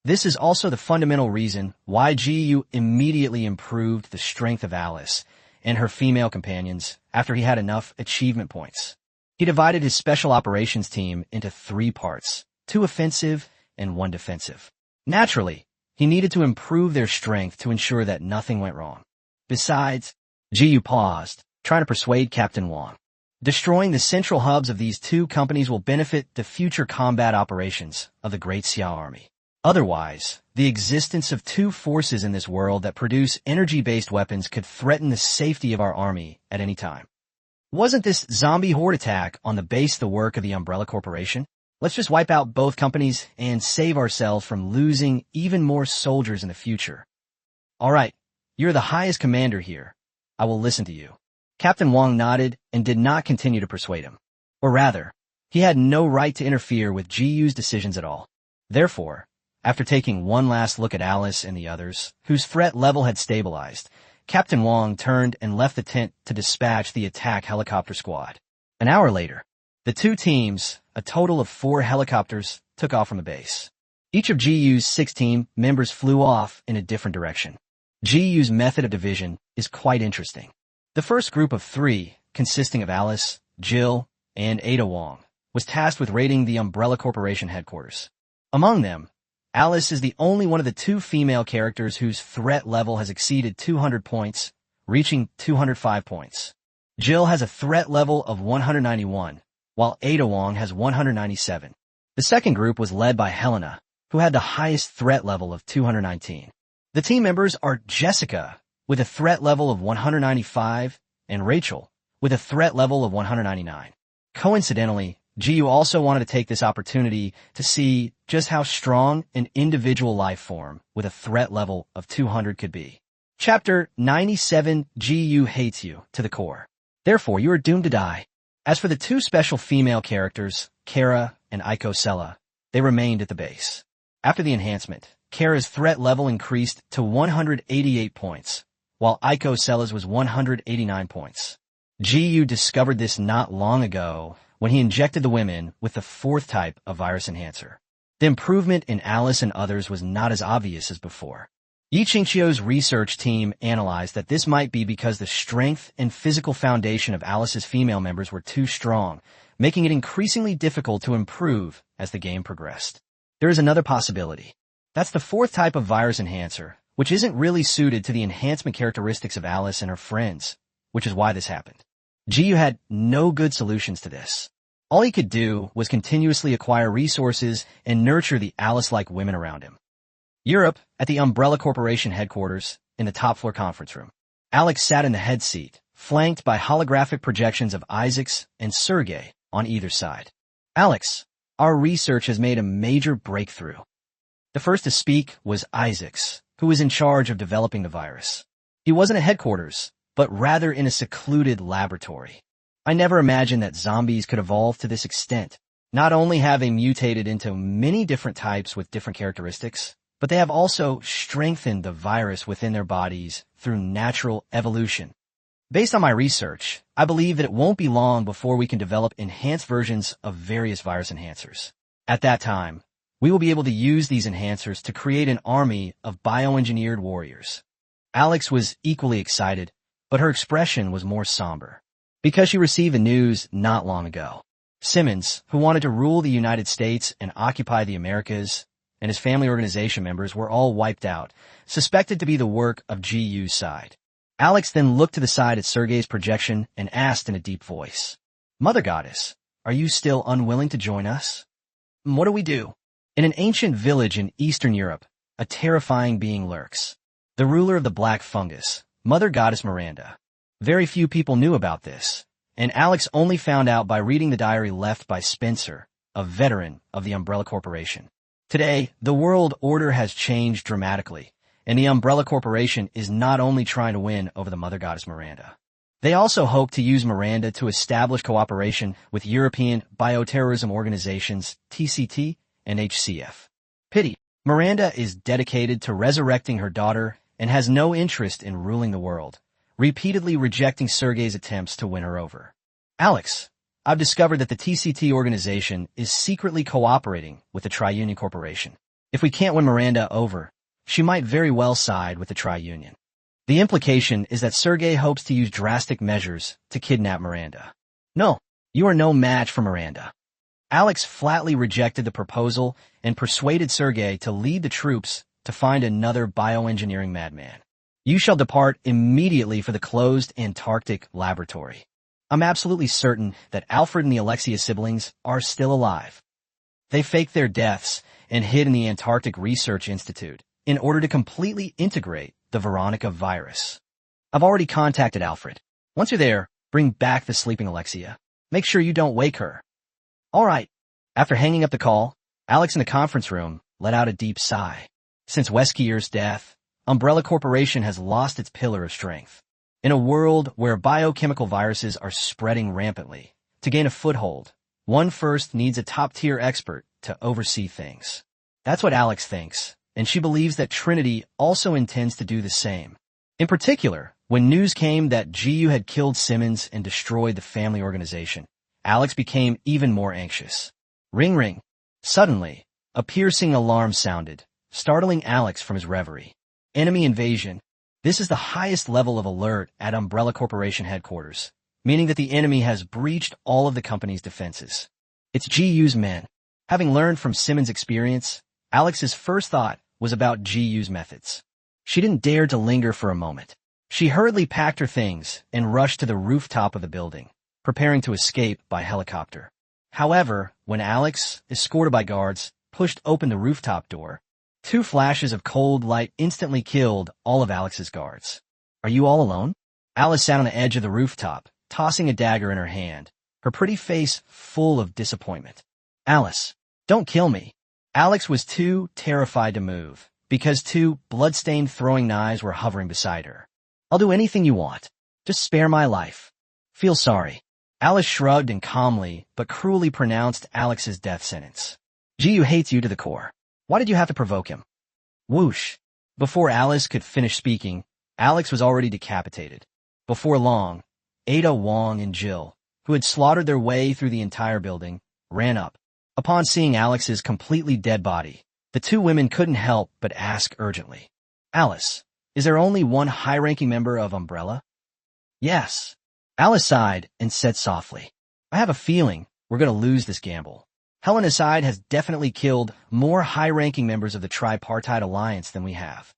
S1: This is also the fundamental reason why GU immediately improved the strength of Alice and her female companions after he had enough achievement points. He divided his special operations team into 3 parts, 2 offensive and 1 defensive. Naturally, he needed to improve their strength to ensure that nothing went wrong. Besides, GU paused, trying to persuade Captain Wang. Destroying the central hubs of these 2 companies will benefit the future combat operations of the Great Xia Army. Otherwise, the existence of 2 forces in this world that produce energy-based weapons could threaten the safety of our army at any time. Wasn't this zombie horde attack on the base the work of the Umbrella Corporation? Let's just wipe out both companies and save ourselves from losing even more soldiers in the future. Alright, you're the highest commander here. I will listen to you. Captain Wang nodded and did not continue to persuade him. Or rather, he had no right to interfere with GU's decisions at all. Therefore, after taking one last look at Alice and the others, whose threat level had stabilized, Captain Wang turned and left the tent to dispatch the attack helicopter squad. An hour later, the 2 teams, a total of 4 helicopters, took off from the base. Each of GU's 6 team members flew off in a different direction. GU's method of division is quite interesting. The first group of 3, consisting of Alice, Jill, and Ada Wong, was tasked with raiding the Umbrella Corporation headquarters. Among them, Alice is the only one of the 2 female characters whose threat level has exceeded 200 points, reaching 205 points. Jill has a threat level of 191, while Ada Wong has 197. The second group was led by Helena, who had the highest threat level of 219. The team members are Jessica, with a threat level of 195, and Rachel, with a threat level of 199. Coincidentally, GU also wanted to take this opportunity to see just how strong an individual life form with a threat level of 200 could be. Chapter 97, GU hates you to the core. Therefore, you are doomed to die. As for the 2 special female characters, Kara and Aiko Sella, they remained at the base. After the enhancement, Kara's threat level increased to 188 points, while Aiko Sella's was 189 points. GU discovered this not long ago when he injected the women with the 4th type of virus enhancer. The improvement in Alice and others was not as obvious as before. Yi Qingqiu's research team analyzed that this might be because the strength and physical foundation of Alice's female members were too strong, making it increasingly difficult to improve as the game progressed. There is another possibility. That's the 4th type of virus enhancer, which isn't really suited to the enhancement characteristics of Alice and her friends, which is why this happened. GU had no good solutions to this. All he could do was continuously acquire resources and nurture the Alice-like women around him. Europe, at the Umbrella Corporation headquarters, in the top-floor conference room. Alex sat in the head seat, flanked by holographic projections of Isaacs and Sergei on either side. Alex, our research has made a major breakthrough. The first to speak was Isaacs, who was in charge of developing the virus. He wasn't at headquarters, but rather in a secluded laboratory. I never imagined that zombies could evolve to this extent. Not only have they mutated into many different types with different characteristics, but they have also strengthened the virus within their bodies through natural evolution. Based on my research, I believe that it won't be long before we can develop enhanced versions of various virus enhancers. At that time, we will be able to use these enhancers to create an army of bioengineered warriors. Alex was equally excited, but her expression was more somber, because she received the news not long ago. Simmons, who wanted to rule the United States and occupy the Americas, and his family organization members were all wiped out, suspected to be the work of GU's side. Alex then looked to the side at Sergei's projection and asked in a deep voice, "Mother Goddess, are you still unwilling to join us?" "What do we do?" In an ancient village in Eastern Europe, a terrifying being lurks. The ruler of the black fungus, Mother Goddess Miranda. Very few people knew about this, and Alex only found out by reading the diary left by Spencer, a veteran of the Umbrella Corporation. Today, the world order has changed dramatically, and the Umbrella Corporation is not only trying to win over the Mother Goddess Miranda. They also hope to use Miranda to establish cooperation with European bioterrorism organizations TCT and HCF. Pity. Miranda is dedicated to resurrecting her daughter and has no interest in ruling the world, repeatedly rejecting Sergei's attempts to win her over. Alex, I've discovered that the TCT organization is secretly cooperating with the Triunion Corporation. If we can't win Miranda over, she might very well side with the Tri-Union. The implication is that Sergei hopes to use drastic measures to kidnap Miranda. No, you are no match for Miranda. Alex flatly rejected the proposal and persuaded Sergei to lead the troops to find another bioengineering madman. You shall depart immediately for the closed Antarctic laboratory. I'm absolutely certain that Alfred and the Alexia siblings are still alive. They faked their deaths and hid in the Antarctic Research Institute in order to completely integrate the Veronica virus. I've already contacted Alfred. Once you're there, bring back the sleeping Alexia. Make sure you don't wake her. All right. After hanging up the call, Alex in the conference room let out a deep sigh. Since Weskier's death, Umbrella Corporation has lost its pillar of strength. In a world where biochemical viruses are spreading rampantly, to gain a foothold, one first needs a top-tier expert to oversee things. That's what Alex thinks, and she believes that Trinity also intends to do the same. In particular, when news came that GU had killed Simmons and destroyed the family organization, Alex became even more anxious. Ring ring. Suddenly, a piercing alarm sounded, startling Alex from his reverie. Enemy invasion. This is the highest level of alert at Umbrella Corporation headquarters, meaning that the enemy has breached all of the company's defenses. It's GU's men. Having learned from Simmons' experience, Alex's first thought was about GU's methods. She didn't dare to linger for a moment. She hurriedly packed her things and rushed to the rooftop of the building, preparing to escape by helicopter. However, when Alex, escorted by guards, pushed open the rooftop door, 2 flashes of cold light instantly killed all of Alex's guards. Are you all alone? Alice sat on the edge of the rooftop, tossing a dagger in her hand, her pretty face full of disappointment. Alice, don't kill me. Alex was too terrified to move, because 2 blood-stained throwing knives were hovering beside her. I'll do anything you want. Just spare my life. Feel sorry. Alice shrugged and calmly, but cruelly pronounced Alex's death sentence. GU hates you to the core. Why did you have to provoke him? Whoosh. Before Alice could finish speaking, Alex was already decapitated. Before long, Ada, Wong, and Jill, who had slaughtered their way through the entire building, ran up. Upon seeing Alex's completely dead body, the 2 women couldn't help but ask urgently, Alice, is there only one high-ranking member of Umbrella? Yes. Alice sighed and said softly, I have a feeling we're going to lose this gamble. Helena side has definitely killed more high-ranking members of the Tripartite Alliance than we have.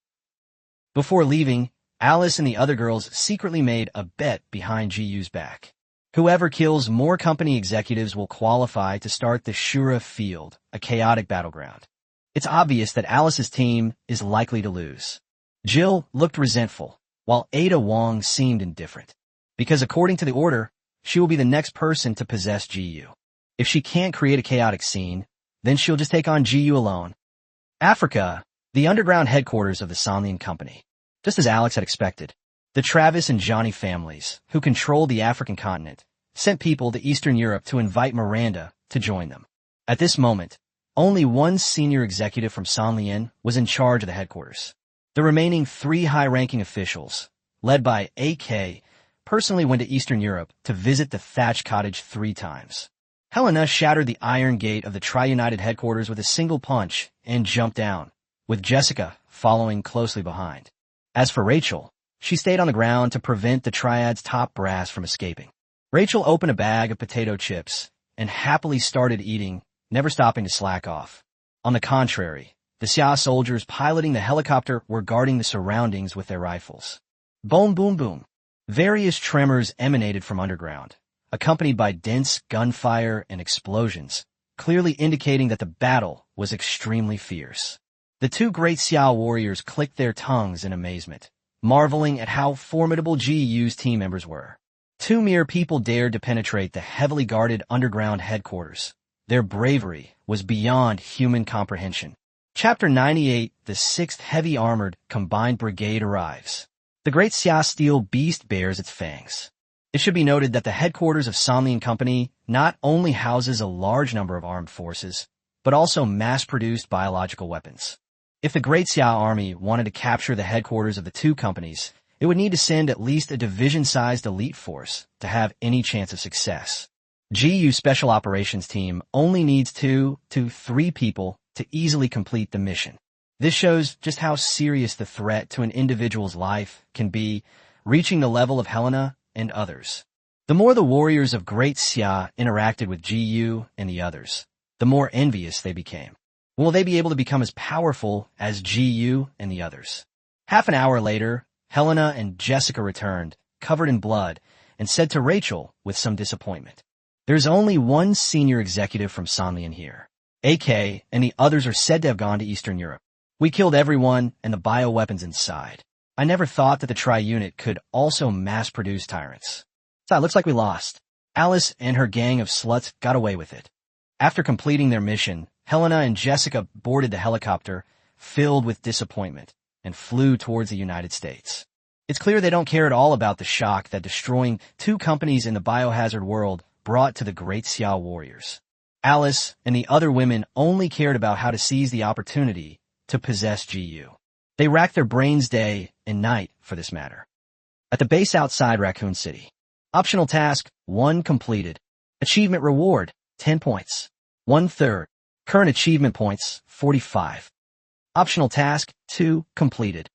S1: Before leaving, Alice and the other girls secretly made a bet behind GU's back. Whoever kills more company executives will qualify to start the Shura Field, a chaotic battleground. It's obvious that Alice's team is likely to lose. Jill looked resentful, while Ada Wong seemed indifferent. Because according to the order, she will be the next person to possess GU. If she can't create a chaotic scene, then she'll just take on GU alone. Africa, the underground headquarters of the Sonlian Company. Just as Alex had expected, the Travis and Johnny families, who controlled the African continent, sent people to Eastern Europe to invite Miranda to join them. At this moment, only one senior executive from Sonlian was in charge of the headquarters. The remaining 3 high-ranking officials, led by AK, personally went to Eastern Europe to visit the thatched cottage 3 times. Helena shattered the iron gate of the Tri-United headquarters with a single punch and jumped down, with Jessica following closely behind. As for Rachel, she stayed on the ground to prevent the Triad's top brass from escaping. Rachel opened a bag of potato chips and happily started eating, never stopping to slack off. On the contrary, the Xia soldiers piloting the helicopter were guarding the surroundings with their rifles. Boom, boom, boom. Various tremors emanated from underground, accompanied by dense gunfire and explosions, clearly indicating that the battle was extremely fierce. The 2 great Xiao warriors clicked their tongues in amazement, marveling at how formidable GU's team members were. 2 mere people dared to penetrate the heavily guarded underground headquarters. Their bravery was beyond human comprehension. Chapter 98, the 6th Heavy Armored Combined Brigade arrives. The Great Xia Steel Beast bares its fangs. It should be noted that the headquarters of Sonlian Company not only houses a large number of armed forces, but also mass-produced biological weapons. If the Great Xia Army wanted to capture the headquarters of the 2 companies, it would need to send at least a division-sized elite force to have any chance of success. GU Special Operations Team only needs 2 to 3 people to easily complete the mission. This shows just how serious the threat to an individual's life can be, reaching the level of Helena and others. The more the warriors of Great Xia interacted with Gu and the others, the more envious they became. Will they be able to become as powerful as Gu and the others? Half an hour later, Helena and Jessica returned, covered in blood, and said to Rachel with some disappointment, "There's only one senior executive from Sanlian here. AK and the others are said to have gone to Eastern Europe. We killed everyone and the bioweapons inside. I never thought that the Tri-Unit could also mass-produce tyrants. So it looks like we lost. Alice and her gang of sluts got away with it." After completing their mission, Helena and Jessica boarded the helicopter, filled with disappointment, and flew towards the United States. It's clear they don't care at all about the shock that destroying 2 companies in the biohazard world brought to the Great Xia warriors. Alice and the other women only cared about how to seize the opportunity to possess Gu. They racked their brains day and night for this matter. At the base outside Raccoon City. Optional task 1 completed. Achievement reward 10 points. 1/3. Current achievement points 45. Optional task 2 completed.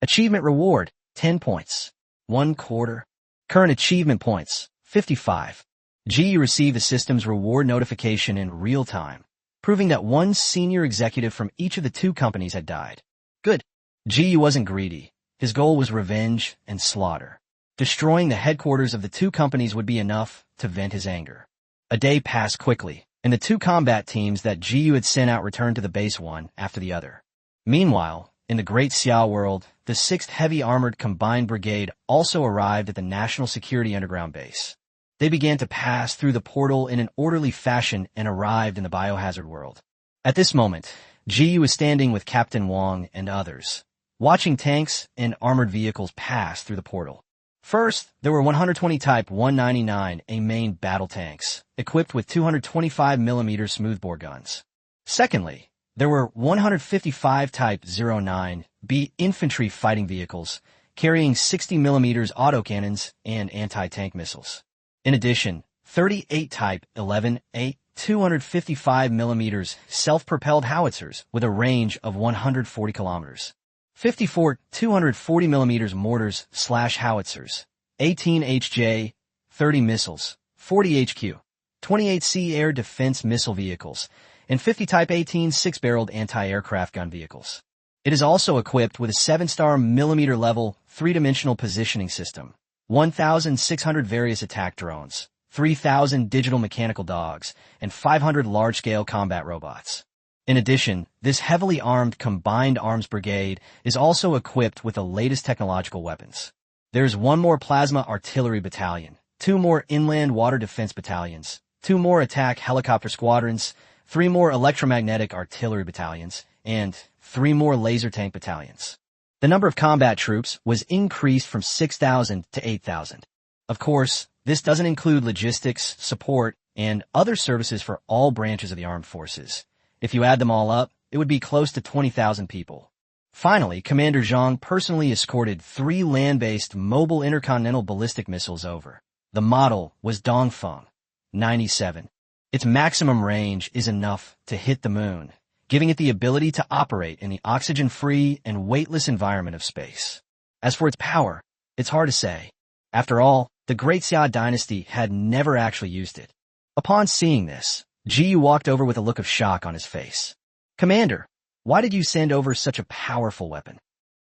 S1: Achievement reward 10 points. 1/4. Current achievement points 55. Gu received the system's reward notification in real time, proving that one senior executive from each of the 2 companies had died. Good. Gu wasn't greedy. His goal was revenge and slaughter. Destroying the headquarters of the 2 companies would be enough to vent his anger. A day passed quickly, and the 2 combat teams that Gu had sent out returned to the base one after the other. Meanwhile, in the Great Xia world, the 6th Heavy Armored Combined Brigade also arrived at the National Security Underground Base. They began to pass through the portal in an orderly fashion and arrived in the biohazard world. At this moment, Gu was standing with Captain Wang and others, watching tanks and armored vehicles pass through the portal. First, there were 120 Type 199A main battle tanks, equipped with 225mm smoothbore guns. Secondly, there were 155 Type 09B infantry fighting vehicles, carrying 60mm autocannons and anti-tank missiles. In addition, 38 Type 11A 255mm self-propelled howitzers with a range of 140 kilometers. 54 240mm mortars/howitzers, 18 HJ, 30 missiles, 40 HQ, 28 Sea Air Defense missile vehicles, and 50 Type 18 6-barreled anti-aircraft gun vehicles. It is also equipped with a 7-star millimeter-level 3-dimensional positioning system, 1,600 various attack drones, 3,000 digital mechanical dogs, and 500 large-scale combat robots. In addition, this heavily armed Combined Arms Brigade is also equipped with the latest technological weapons. There's 1 more Plasma Artillery Battalion, 2 more Inland Water Defense Battalions, 2 more Attack Helicopter Squadrons, 3 more Electromagnetic Artillery Battalions, and 3 more Laser Tank Battalions. The number of combat troops was increased from 6,000 to 8,000. Of course, this doesn't include logistics, support, and other services for all branches of the armed forces. If you add them all up, it would be close to 20,000 people. Finally, Commander Zhang personally escorted 3 land-based mobile intercontinental ballistic missiles over. The model was Dongfeng 97. Its maximum range is enough to hit the moon, giving it the ability to operate in the oxygen-free and weightless environment of space. As for its power, it's hard to say. After all, the Great Xia dynasty had never actually used it. Upon seeing this, Gu walked over with a look of shock on his face. "Commander, why did you send over such a powerful weapon?"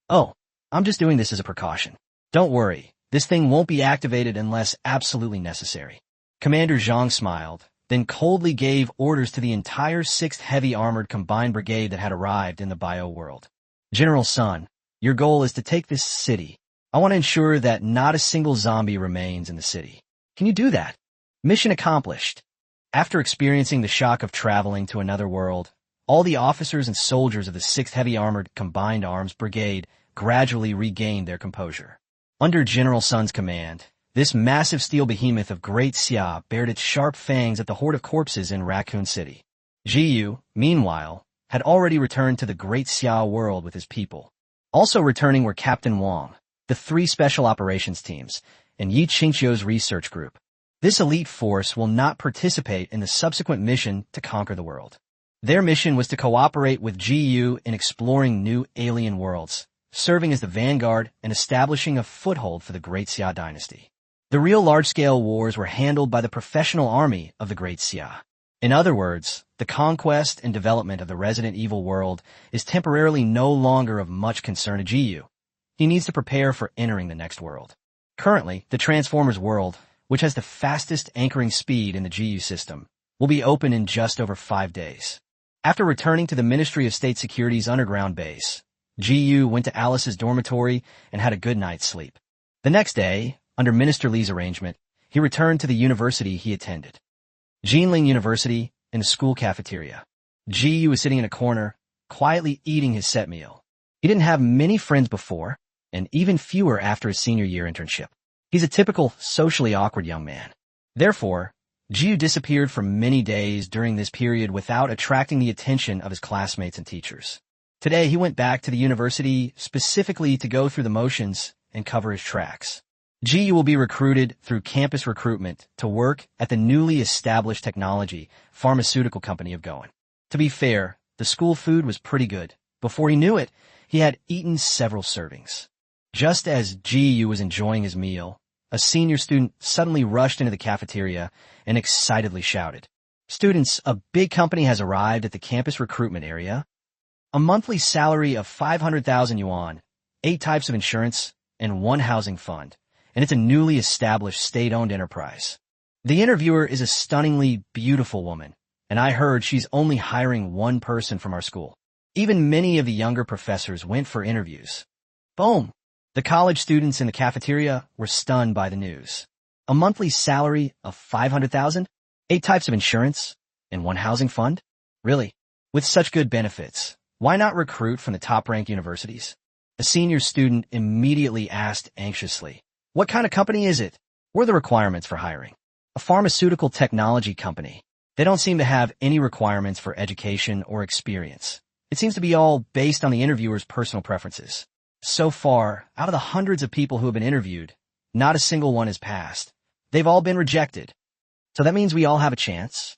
S1: "Oh, I'm just doing this as a precaution. Don't worry, this thing won't be activated unless absolutely necessary." Commander Zhang smiled, then coldly gave orders to the entire 6th Heavy Armored Combined Brigade that had arrived in the bio world. "General Sun, your goal is to take this city. I want to ensure that not a single zombie remains in the city. Can you do that?" Mission accomplished. After experiencing the shock of traveling to another world, all the officers and soldiers of the 6th Heavy Armored Combined Arms Brigade gradually regained their composure. Under General Sun's command, this massive steel behemoth of Great Xia bared its sharp fangs at the horde of corpses in Raccoon City. Jiyu, meanwhile, had already returned to the Great Xia world with his people. Also returning were Captain Wang, the 3 special operations teams, and Yi Qingqiu's research group. This elite force will not participate in the subsequent mission to conquer the world. Their mission was to cooperate with GU in exploring new alien worlds, serving as the vanguard and establishing a foothold for the Great Xia dynasty. The real large-scale wars were handled by the professional army of the Great Xia. In other words, the conquest and development of the Resident Evil world is temporarily no longer of much concern to GU. He needs to prepare for entering the next world. Currently, the Transformers world, which has the fastest anchoring speed in the GU system, will be open in just over 5 days. After returning to the Ministry of State Security's underground base, GU went to Alice's dormitory and had a good night's sleep. The next day, under Minister Lee's arrangement, he returned to the university he attended. Jinling University, in the school cafeteria. GU was sitting in a corner, quietly eating his set meal. He didn't have many friends before, and even fewer after his senior year internship. He's a typical socially awkward young man. Therefore, GU disappeared for many days during this period without attracting the attention of his classmates and teachers. Today, he went back to the university specifically to go through the motions and cover his tracks. GU will be recruited through campus recruitment to work at the newly established technology pharmaceutical company of Goen. To be fair, the school food was pretty good. Before he knew it, he had eaten several servings. Just as GU was enjoying his meal, a senior student suddenly rushed into the cafeteria and excitedly shouted, "Students, a big company has arrived at the campus recruitment area. A monthly salary of 500,000 yuan, 8 types of insurance, and 1 housing fund. And it's a newly established state-owned enterprise. The interviewer is a stunningly beautiful woman, and I heard she's only hiring 1 person from our school. Even many of the younger professors went for interviews." Boom! The college students in the cafeteria were stunned by the news. A monthly salary of 500,000, 8 types of insurance, and 1 housing fund? Really? With such good benefits, why not recruit from the top-ranked universities? A senior student immediately asked anxiously, "What kind of company is it? What are the requirements for hiring?" "A pharmaceutical technology company. They don't seem to have any requirements for education or experience. It seems to be all based on the interviewer's personal preferences. So far, out of the hundreds of people who have been interviewed, not a single one has passed. They've all been rejected. So that means we all have a chance?"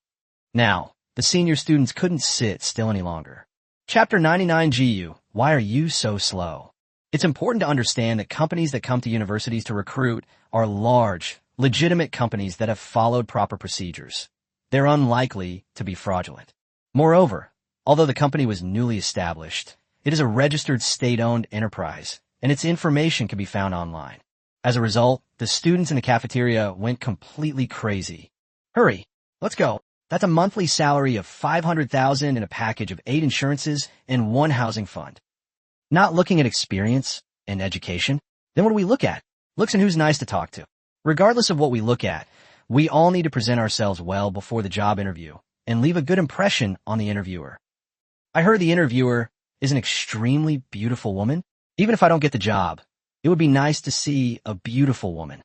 S1: Now, the senior students couldn't sit still any longer. Chapter 99 GU, why are you so slow? It's important to understand that companies that come to universities to recruit are large, legitimate companies that have followed proper procedures. They're unlikely to be fraudulent. Moreover, although the company was newly established, it is a registered state-owned enterprise, and its information can be found online. As a result, the students in the cafeteria went completely crazy. "Hurry, let's go. That's a monthly salary of 500,000 and a package of 8 insurances and 1 housing fund. Not looking at experience and education? Then what do we look at? Looks and who's nice to talk to. Regardless of what we look at, we all need to present ourselves well before the job interview and leave a good impression on the interviewer. I heard the interviewer is an extremely beautiful woman. Even if I don't get the job, it would be nice to see a beautiful woman."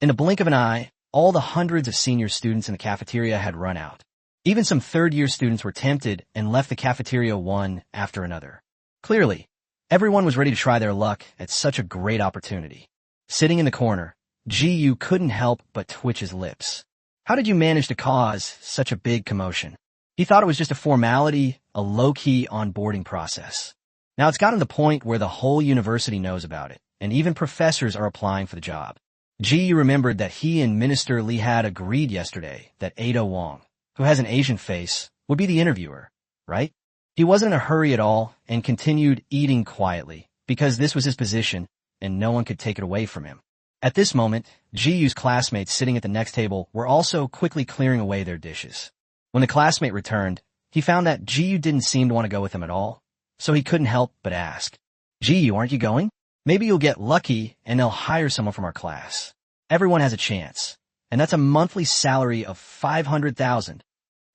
S1: In a blink of an eye, all the hundreds of senior students in the cafeteria had run out. Even some third-year students were tempted and left the cafeteria one after another. Clearly, everyone was ready to try their luck at such a great opportunity. Sitting in the corner, GU couldn't help but twitch his lips. How did you manage to cause such a big commotion? He thought it was just a formality, a low-key onboarding process. Now it's gotten to the point where the whole university knows about it, and even professors are applying for the job. GU remembered that he and Minister Lee had agreed yesterday that Ada Wong, who has an Asian face, would be the interviewer, right? He wasn't in a hurry at all and continued eating quietly because this was his position and no one could take it away from him. At this moment, GU's classmates sitting at the next table were also quickly clearing away their dishes. When the classmate returned, he found that GU didn't seem to want to go with him at all, so he couldn't help but ask, "GU, aren't you going? Maybe you'll get lucky and they'll hire someone from our class. Everyone has a chance, and that's a monthly salary of 500,000.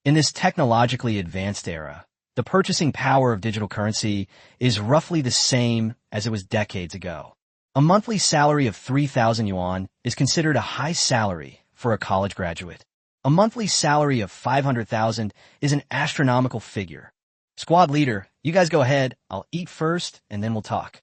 S1: In this technologically advanced era, the purchasing power of digital currency is roughly the same as it was decades ago. A monthly salary of 3,000 yuan is considered a high salary for a college graduate. A monthly salary of 500,000 is an astronomical figure. Squad leader, you guys go ahead. I'll eat first, and then we'll talk."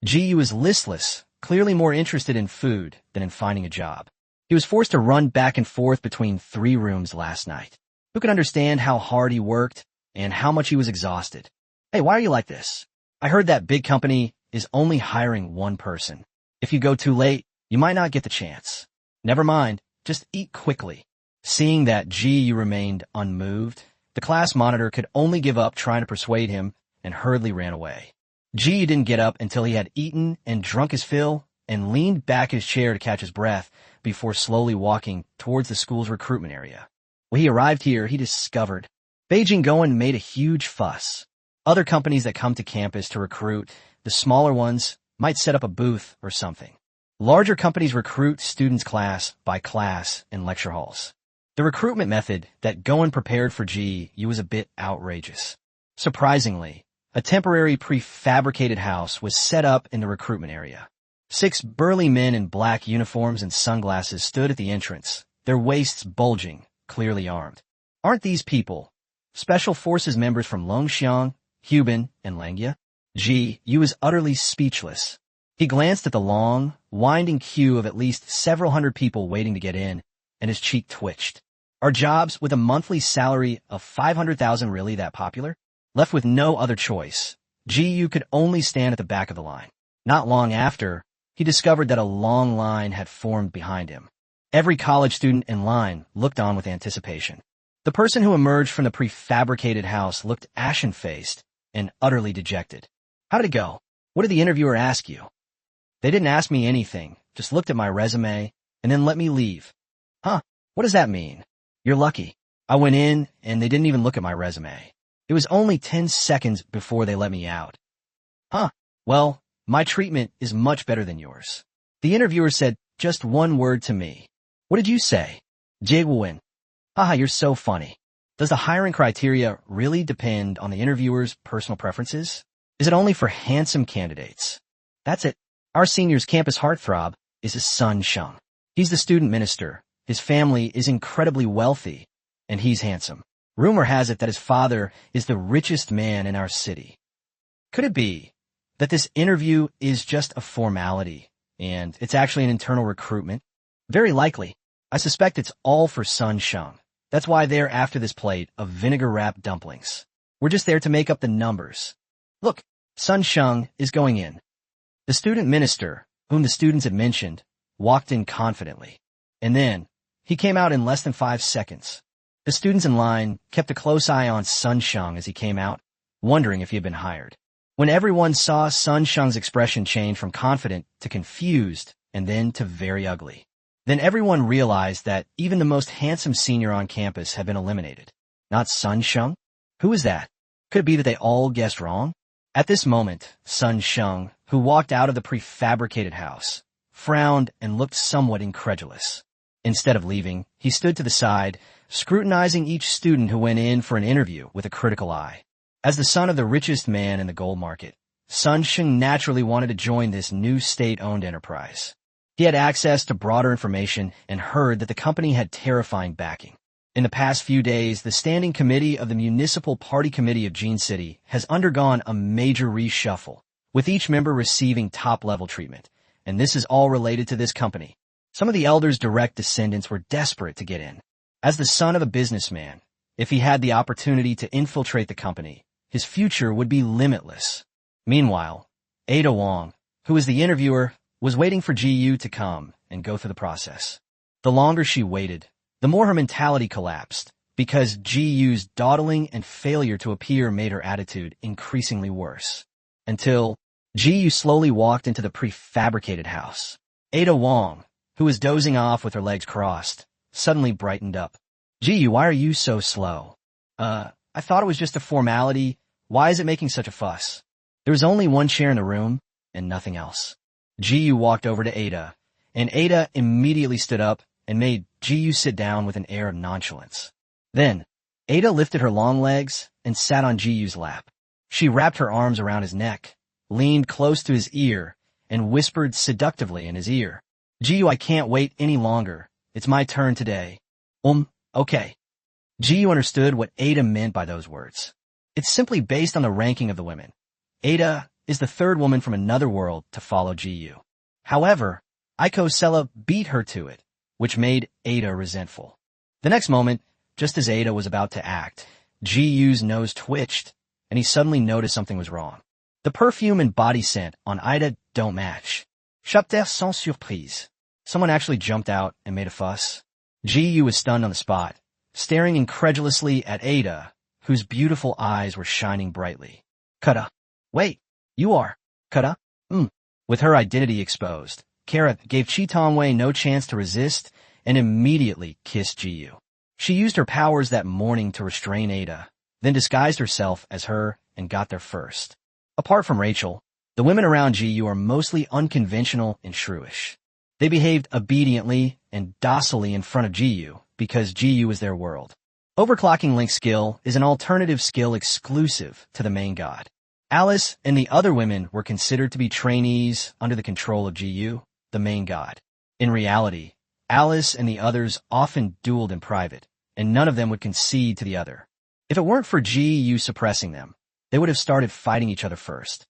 S1: GU is listless, clearly more interested in food than in finding a job. He was forced to run back and forth between 3 rooms last night. Who could understand how hard he worked and how much he was exhausted. Hey, why are you like this? I heard that big company is only hiring one person. If you go too late, you might not get the chance. Never mind, just eat quickly. Seeing that Ji remained unmoved, the class monitor could only give up trying to persuade him and hurriedly ran away. Ji didn't get up until he had eaten and drunk his fill and leaned back in his chair to catch his breath before slowly walking towards the school's recruitment area. When he arrived here, he discovered Beijing Goen made a huge fuss. Other companies that come to campus to recruit, the smaller ones, might set up a booth or something. Larger companies recruit students class by class in lecture halls. The recruitment method that Goen prepared for GU was a bit outrageous. Surprisingly, a temporary prefabricated house was set up in the recruitment area. 6 burly men in black uniforms and sunglasses stood at the entrance, their waists bulging, clearly armed. Aren't these people Special Forces members from Longxiang, Hubin, and Langya? Ji was utterly speechless. He glanced at the long, winding queue of at least several hundred people waiting to get in, and his cheek twitched. Are jobs with a monthly salary of 500,000 really that popular? Left with no other choice, Ji could only stand at the back of the line. Not long after, he discovered that a long line had formed behind him. Every college student in line looked on with anticipation. The person who emerged from the prefabricated house looked ashen-faced and utterly dejected. How did it go? What did the interviewer ask you? They didn't ask me anything, just looked at my resume, and then let me leave. Huh, what does that mean? You're lucky. I went in, and they didn't even look at my resume. It was only 10 seconds before they let me out. Huh, well, my treatment is much better than yours. The interviewer said just one word to me. What did you say? Jig will win. Haha, you're so funny. Does the hiring criteria really depend on the interviewer's personal preferences? Is it only for handsome candidates? That's it. Our senior's campus heartthrob is his son Sheng. He's the student minister. His family is incredibly wealthy, and he's handsome. Rumor has it that his father is the richest man in our city. Could it be that this interview is just a formality, and it's actually an internal recruitment? Very likely. I suspect it's all for Sun Sheng. That's why they're after this plate of vinegar-wrapped dumplings. We're just there to make up the numbers. Look, Sun Sheng is going in. The student minister, whom the students had mentioned, walked in confidently. And then, he came out in less than 5 seconds. The students in line kept a close eye on Sun Sheng as he came out, wondering if he had been hired. When everyone saw Sun Sheng's expression change from confident to confused and then to very ugly, then everyone realized that even the most handsome senior on campus had been eliminated. Not Sun Sheng? Who was that? Could it be that they all guessed wrong? At this moment, Sun Sheng, who walked out of the prefabricated house, frowned and looked somewhat incredulous. Instead of leaving, he stood to the side, scrutinizing each student who went in for an interview with a critical eye. As the son of the richest man in the gold market, Sun Sheng naturally wanted to join this new state-owned enterprise. He had access to broader information and heard that the company had terrifying backing. In the past few days, the Standing Committee of the Municipal Party Committee of Jean City has undergone a major reshuffle, with each member receiving top-level treatment, and this is all related to this company. Some of the elders' direct descendants were desperate to get in. As the son of a businessman, if he had the opportunity to infiltrate the company, his future would be limitless. Meanwhile, Ada Wong, who was the interviewer, was waiting for GU to come and go through the process. The longer she waited, the more her mentality collapsed, because GU's dawdling and failure to appear made her attitude increasingly worse. Until GU slowly walked into the prefabricated house. Ada Wong, who was dozing off with her legs crossed, suddenly brightened up. GU, why are you so slow? I thought it was just a formality. Why is it making such a fuss? There was only one chair in the room, and nothing else. GU walked over to Ada, and Ada immediately stood up and made GU sit down with an air of nonchalance. Then, Ada lifted her long legs and sat on GU's lap. She wrapped her arms around his neck, leaned close to his ear, and whispered seductively in his ear. GU, I can't wait any longer. It's my turn today. Okay. GU understood what Ada meant by those words. It's simply based on the ranking of the women. Ada is the third woman from another world to follow GU. However, Aiko Sella beat her to it, which made Ada resentful. The next moment, just as Ada was about to act, Ji-Yu's nose twitched, and he suddenly noticed something was wrong. The perfume and body scent on Ida don't match. Chapter sans surprise. Someone actually jumped out and made a fuss. Ji-Yu was stunned on the spot, staring incredulously at Ada, whose beautiful eyes were shining brightly. Kara. Wait, you are. Kara? With her identity exposed, Kara gave Chi Tongwei no chance to resist and immediately kissed Ji-Yu. She used her powers that morning to restrain Ada, then disguised herself as her and got there first. Apart from Rachel, the women around Ji-Yu are mostly unconventional and shrewish. They behaved obediently and docilely in front of Ji-Yu because Ji-Yu is their world. Overclocking Link's skill is an alternative skill exclusive to the main god. Alice and the other women were considered to be trainees under the control of Ji-Yu, the main god. In reality, Alice and the others often dueled in private, and none of them would concede to the other. If it weren't for Ji-Yu suppressing them, they would have started fighting each other first.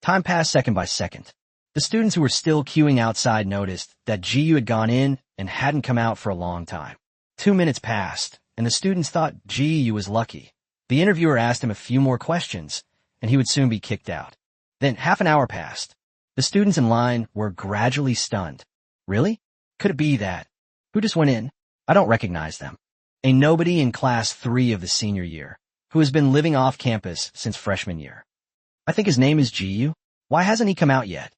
S1: Time passed second by second. The students who were still queuing outside noticed that Ji-Yu had gone in and hadn't come out for a long time. 2 minutes passed, and the students thought Ji-Yu was lucky. The interviewer asked him a few more questions, and he would soon be kicked out. Then half an hour passed. The students in line were gradually stunned. Really? Could it be that? Who just went in? I don't recognize them. A nobody in class 3 of the senior year, who has been living off campus since freshman year. I think his name is Ji-Yu. Why hasn't he come out yet?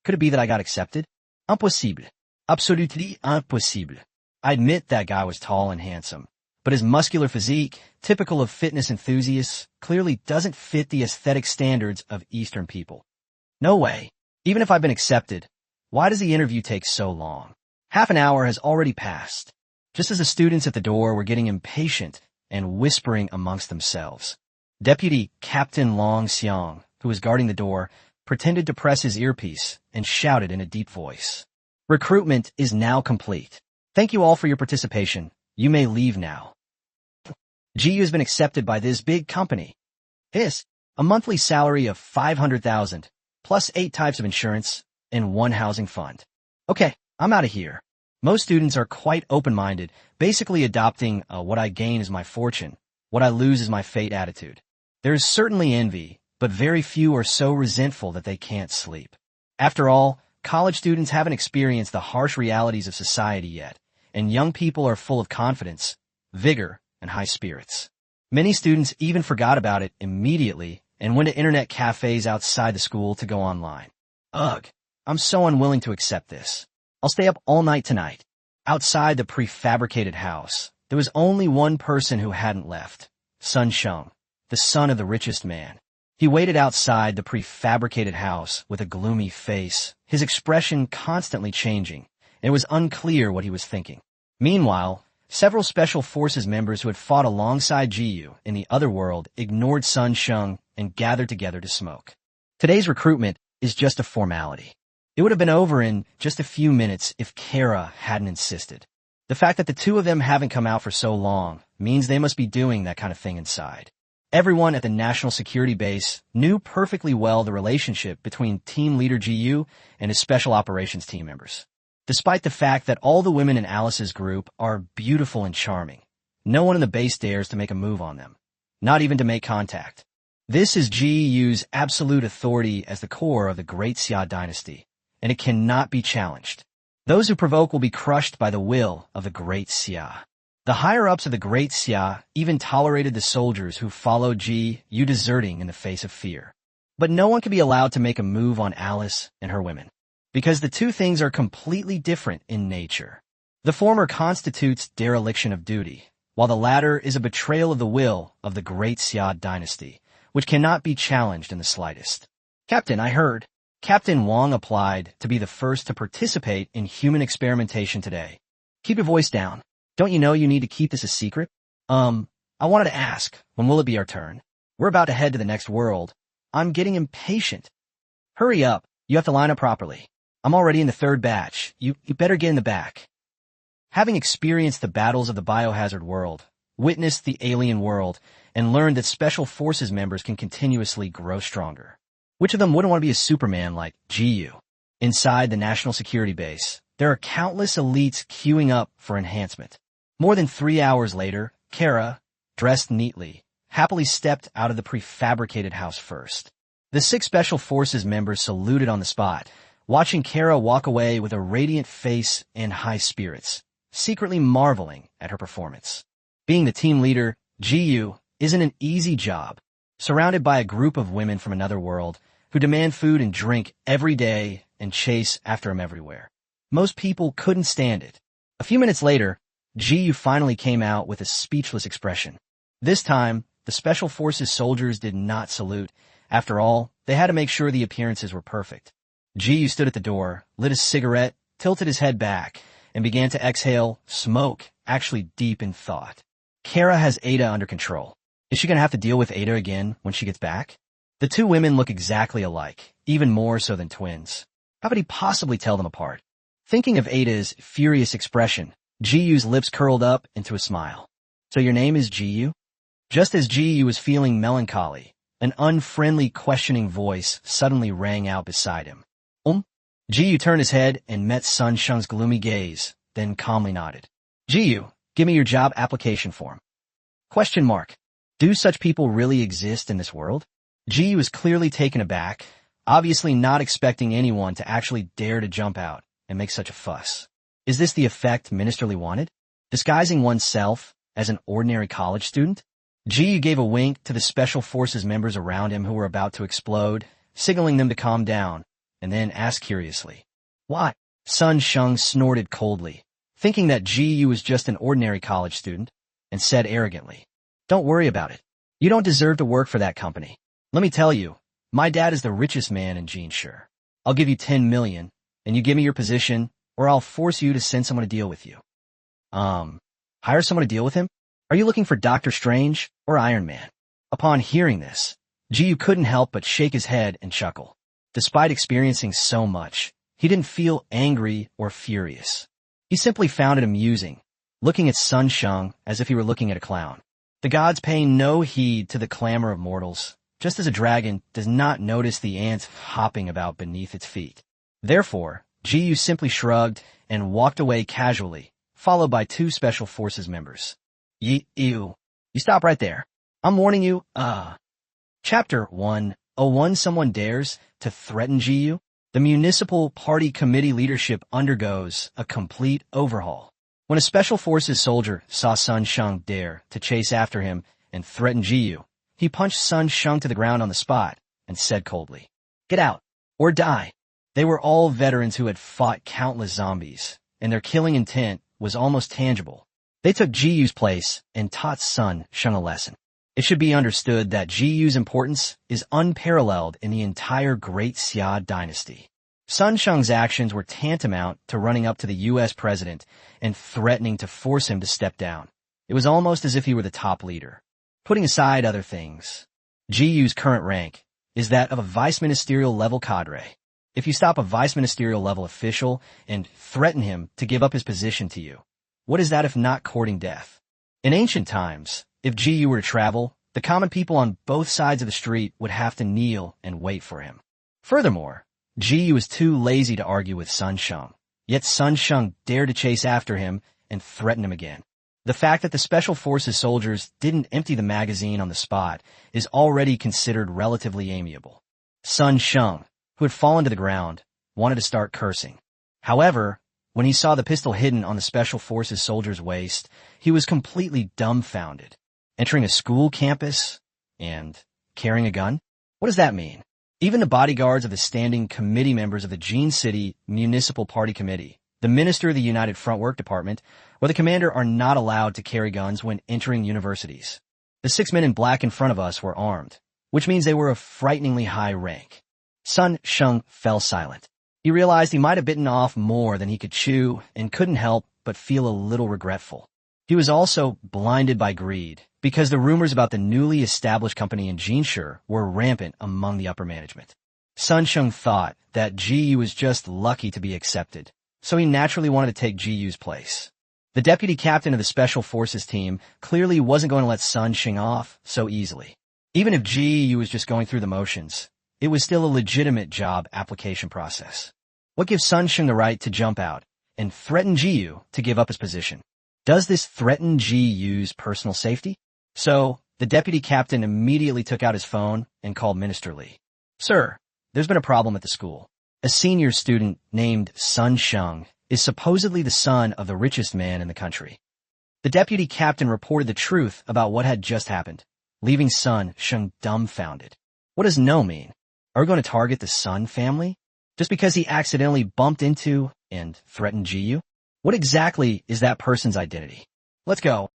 S1: Could it be that I got accepted? Impossible. Absolutely impossible. I admit that guy was tall and handsome, but his muscular physique, typical of fitness enthusiasts, clearly doesn't fit the aesthetic standards of Eastern people. No way. Even if I've been accepted, why does the interview take so long? Half an hour has already passed, just as the students at the door were getting impatient and whispering amongst themselves. Deputy Captain Long Xiang, who was guarding the door, pretended to press his earpiece and shouted in a deep voice. Recruitment is now complete. Thank you all for your participation. You may leave now. Ji-Yu has been accepted by this big company. His, a monthly salary of 500,000, plus 8 types of insurance, and 1 housing fund. Okay, I'm out of here. Most students are quite open-minded, basically adopting a what I gain is my fortune, what I lose is my fate attitude. There is certainly envy, but very few are so resentful that they can't sleep. After all, college students haven't experienced the harsh realities of society yet, and young people are full of confidence, vigor, and high spirits. Many students even forgot about it immediately and went to internet cafes outside the school to go online. Ugh, I'm so unwilling to accept this. I'll stay up all night tonight. Outside the prefabricated house, there was only one person who hadn't left, Sun Sheng, the son of the richest man. He waited outside the prefabricated house with a gloomy face, his expression constantly changing, and it was unclear what he was thinking. Meanwhile, several Special Forces members who had fought alongside Ji-Yu in the other world ignored Sun Sheng and gathered together to smoke. Today's recruitment is just a formality. It would have been over in just a few minutes if Kara hadn't insisted. The fact that the two of them haven't come out for so long means they must be doing that kind of thing inside. Everyone at the National Security Base knew perfectly well the relationship between team leader Ji-Yu and his special operations team members. Despite the fact that all the women in Alice's group are beautiful and charming, no one in the base dares to make a move on them, not even to make contact. This is Ji-Yu's absolute authority as the core of the Great Xia dynasty, and it cannot be challenged. Those who provoke will be crushed by the will of the Great Xia. The higher-ups of the Great Xia even tolerated the soldiers who followed Ji-Yu deserting in the face of fear. But no one can be allowed to make a move on Alice and her women, because the two things are completely different in nature. The former constitutes dereliction of duty, while the latter is a betrayal of the will of the Great Xia dynasty, which cannot be challenged in the slightest. Captain, I heard. Captain Wang applied to be the first to participate in human experimentation today. Keep your voice down. Don't you know you need to keep this a secret? I wanted to ask, when will it be our turn? We're about to head to the next world. I'm getting impatient. Hurry up. You have to line up properly. I'm already in the 3rd batch. You better get in the back. Having experienced the battles of the biohazard world, witnessed the alien world, and learned that Special Forces members can continuously grow stronger, which of them wouldn't want to be a Superman like Ji-Yu? Inside the National Security Base, there are countless elites queuing up for enhancement. More than 3 hours later, Kara, dressed neatly, happily stepped out of the prefabricated house first. The 6 Special Forces members saluted on the spot, watching Kara walk away with a radiant face and high spirits, secretly marveling at her performance. Being the team leader, Jiyu, isn't an easy job. Surrounded by a group of women from another world who demand food and drink every day and chase after him everywhere. Most people couldn't stand it. A few minutes later, Jiyu finally came out with a speechless expression. This time, the Special Forces soldiers did not salute. After all, they had to make sure the appearances were perfect. Jiyu stood at the door, lit a cigarette, tilted his head back, and began to exhale smoke, actually deep in thought. Kara has Ada under control. Is she going to have to deal with Ada again when she gets back? The 2 women look exactly alike, even more so than twins. How could he possibly tell them apart? Thinking of Ada's furious expression, Jiyu's lips curled up into a smile. So your name is Jiyu? Just as Jiyu was feeling melancholy, an unfriendly questioning voice suddenly rang out beside him. Jiyu turned his head and met Sun Sheng's gloomy gaze, then calmly nodded. Jiyu, give me your job application form. Question mark. Do such people really exist in this world? Jiyu was clearly taken aback, obviously not expecting anyone to actually dare to jump out and make such a fuss. Is this the effect Ministerly wanted? Disguising oneself as an ordinary college student? Jiyu gave a wink to the Special Forces members around him who were about to explode, signaling them to calm down, and then asked curiously, Why? Sun Sheng snorted coldly, thinking that Jiyu was just an ordinary college student, and said arrogantly, Don't worry about it. You don't deserve to work for that company. Let me tell you, my dad is the richest man in Jinshi. I'll give you 10 million, and you give me your position, or I'll force you to send someone to deal with you. Hire someone to deal with him? Are you looking for Doctor Strange or Iron Man? Upon hearing this, Jiyu couldn't help but shake his head and chuckle. Despite experiencing so much, he didn't feel angry or furious. He simply found it amusing, looking at Sun Sheng as if he were looking at a clown. The gods paying no heed to the clamor of mortals, just as a dragon does not notice the ants hopping about beneath its feet. Therefore, Jiyu simply shrugged and walked away casually, followed by 2 Special Forces members. You stop right there. I'm warning you, Chapter 101 Someone dares to threaten Jiyu? The Municipal Party Committee leadership undergoes a complete overhaul. When a Special Forces soldier saw Sun Sheng dare to chase after him and threaten Jiyu, he punched Sun Sheng to the ground on the spot and said coldly, Get out, or die. They were all veterans who had fought countless zombies, and their killing intent was almost tangible. They took Jiyu's place and taught Sun Sheng a lesson. It should be understood that Jiyu's importance is unparalleled in the entire Great Xia dynasty. Sun Sheng's actions were tantamount to running up to the U.S. president and threatening to force him to step down. It was almost as if he were the top leader. Putting aside other things, Jiyu's current rank is that of a vice-ministerial level cadre. If you stop a vice-ministerial level official and threaten him to give up his position to you, what is that if not courting death? In ancient times, if Jiyu were to travel, the common people on both sides of the street would have to kneel and wait for him. Furthermore, Jiyu was too lazy to argue with Sun Sheng, yet Sun Sheng dared to chase after him and threaten him again. The fact that the Special Forces soldiers didn't empty the magazine on the spot is already considered relatively amiable. Sun Sheng, who had fallen to the ground, wanted to start cursing. However, when he saw the pistol hidden on the Special Forces soldier's waist, he was completely dumbfounded. Entering a school campus and carrying a gun? What does that mean? Even the bodyguards of the standing committee members of the Jean City Municipal Party Committee, the minister of the United Front Work Department, or the commander are not allowed to carry guns when entering universities. The 6 men in black in front of us were armed, which means they were of frighteningly high rank. Sun Sheng fell silent. He realized he might have bitten off more than he could chew and couldn't help but feel a little regretful. He was also blinded by greed because the rumors about the newly established company in Jinshi were rampant among the upper management. Sun Sheng thought that Jiyu was just lucky to be accepted, so he naturally wanted to take Jiyu's place. The deputy captain of the Special Forces team clearly wasn't going to let Sun Sheng off so easily. Even if Jiyu was just going through the motions, it was still a legitimate job application process. What gives Sun Sheng the right to jump out and threaten Jiyu to give up his position? Does this threaten Jiyu's personal safety? So, The deputy captain immediately took out his phone and called Minister Lee. Sir, there's been a problem at the school. A senior student named Sun Sheng is supposedly the son of the richest man in the country. The deputy captain reported the truth about what had just happened, leaving Sun Sheng dumbfounded. What does no mean? Are we going to target the Sun family? Just because he accidentally bumped into and threatened Jiyu? What exactly is that person's identity? Let's go.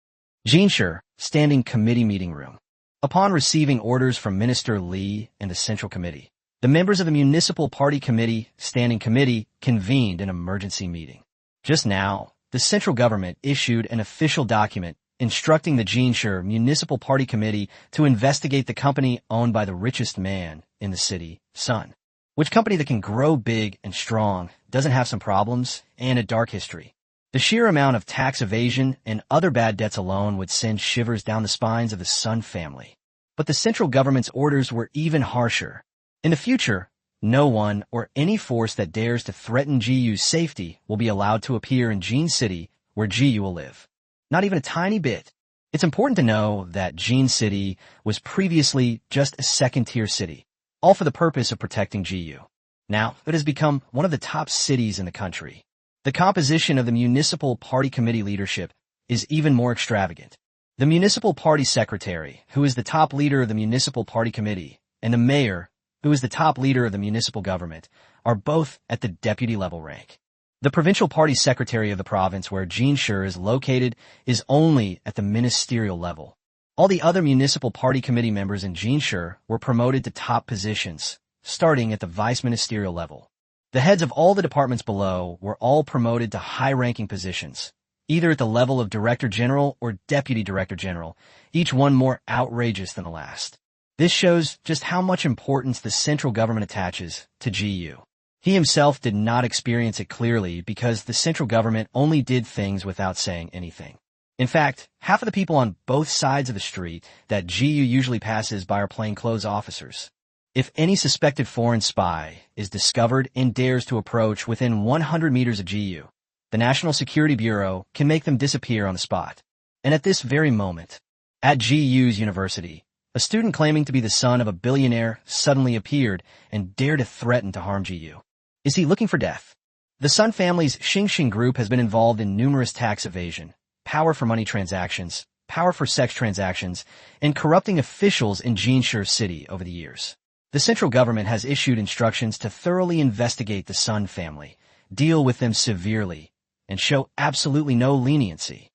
S1: Jinshi, Standing Committee Meeting Room. Upon receiving orders from Minister Lee and the Central Committee, the members of the Municipal Party Committee Standing Committee convened an emergency meeting. Just now, the central government issued an official document instructing the Jinshi Municipal Party Committee to investigate the company owned by the richest man in the city, Sun. Which company that can grow big and strong doesn't have some problems and a dark history? The sheer amount of tax evasion and other bad debts alone would send shivers down the spines of the Sun family. But the central government's orders were even harsher. In the future, no one or any force that dares to threaten Jiyu's safety will be allowed to appear in Jin City where Jiyu will live. Not even a tiny bit. It's important to know that Jin City was previously just a second-tier city, all for the purpose of protecting Jiyu. Now, it has become one of the top cities in the country. The composition of the Municipal Party Committee leadership is even more extravagant. The Municipal Party Secretary, who is the top leader of the Municipal Party Committee, and the Mayor, who is the top leader of the municipal government, are both at the deputy level rank. The Provincial Party Secretary of the province where Jinshi is located is only at the ministerial level. All the other Municipal Party Committee members in Jinshi were promoted to top positions, starting at the vice ministerial level. The heads of all the departments below were all promoted to high-ranking positions, either at the level of Director General or Deputy Director General, each one more outrageous than the last. This shows just how much importance the central government attaches to Jiyu. He himself did not experience it clearly because the central government only did things without saying anything. In fact, half of the people on both sides of the street that Jiyu usually passes by are plainclothes officers. If any suspected foreign spy is discovered and dares to approach within 100 meters of Jiyu, the National Security Bureau can make them disappear on the spot. And at this very moment, at Jiyu's university, a student claiming to be the son of a billionaire suddenly appeared and dared to threaten to harm Jiyu. Is he looking for death? The Sun family's Xingxing group has been involved in numerous tax evasion, power for money transactions, power for sex transactions, and corrupting officials in Jinshi City over the years. The central government has issued instructions to thoroughly investigate the Sun family, deal with them severely, and show absolutely no leniency.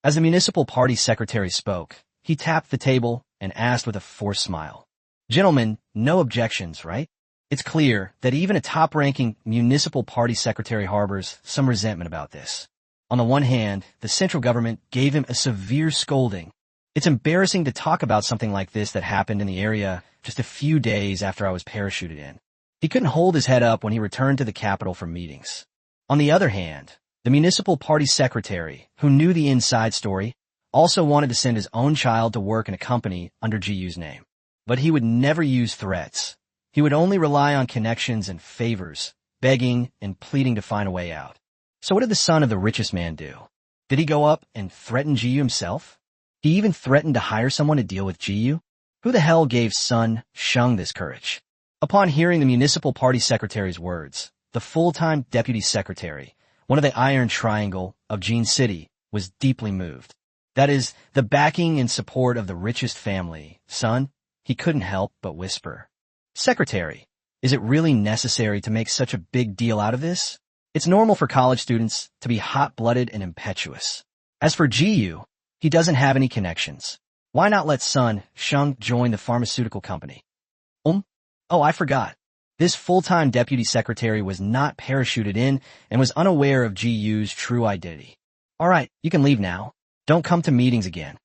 S1: As the municipal party secretary spoke, he tapped the table and asked with a forced smile, "Gentlemen, no objections, right?" It's clear that even a top-ranking municipal party secretary harbors some resentment about this. On the one hand, the central government gave him a severe scolding. It's embarrassing to talk about something like this that happened in the area just a few days after I was parachuted in. He couldn't hold his head up when he returned to the capital for meetings. On the other hand, the municipal party secretary, who knew the inside story, also wanted to send his own child to work in a company under Jiyu's name. But he would never use threats. He would only rely on connections and favors, begging and pleading to find a way out. So what did the son of the richest man do? Did he go up and threaten Jiyu himself? He even threatened to hire someone to deal with Jiyu? Who the hell gave Sun Sheng this courage? Upon hearing the municipal party secretary's words, the full-time deputy secretary, one of the Iron Triangle of Jin City, was deeply moved. That is, the backing and support of the richest family. Son, he couldn't help but whisper, "Secretary, is it really necessary to make such a big deal out of this? It's normal for college students to be hot-blooded and impetuous. As for Jiyu, he doesn't have any connections. Why not let Sun Sheng join the pharmaceutical company?" Oh, I forgot. This full-time deputy secretary was not parachuted in and was unaware of Jiyu's true identity. All right, you can leave now. Don't come to meetings again.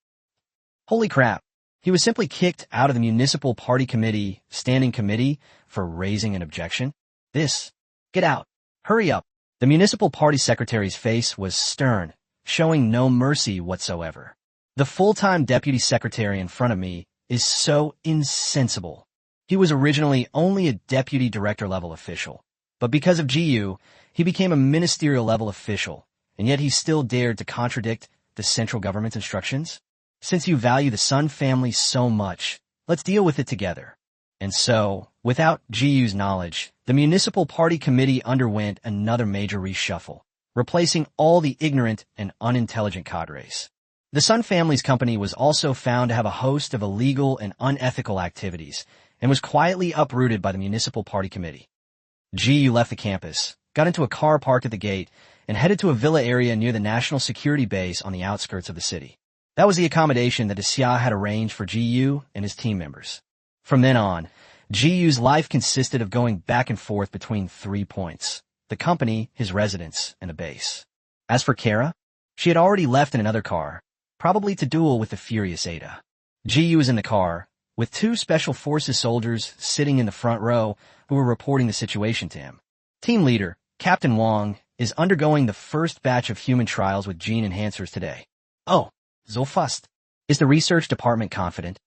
S1: Holy crap. He was simply kicked out of the municipal party committee standing committee for raising an objection. Get out. Hurry up. The municipal party secretary's face was stern, showing no mercy whatsoever. The full-time deputy secretary in front of me is so insensible. He was originally only a deputy director-level official, but because of Jiyu, he became a ministerial-level official, and yet he still dared to contradict the central government's instructions? Since you value the Sun family so much, let's deal with it together. And so, without GU's knowledge, the Municipal Party Committee underwent another major reshuffle, replacing all the ignorant and unintelligent cadres. The Sun family's company was also found to have a host of illegal and unethical activities, and was quietly uprooted by the Municipal Party Committee. GU left the campus, got into a car parked at the gate, and headed to a villa area near the National Security Base on the outskirts of the city. That was the accommodation that Xia had arranged for GU and his team members. From then on, GU's life consisted of going back and forth between 3 points: the company, his residence, and the base. As for Kara, she had already left in another car, probably to duel with the furious Ada. GU was in the car, with 2 Special Forces soldiers sitting in the front row who were reporting the situation to him. Team leader, Captain Wang, is undergoing the first batch of human trials with gene enhancers today. Oh, so fast. Is the research department confident?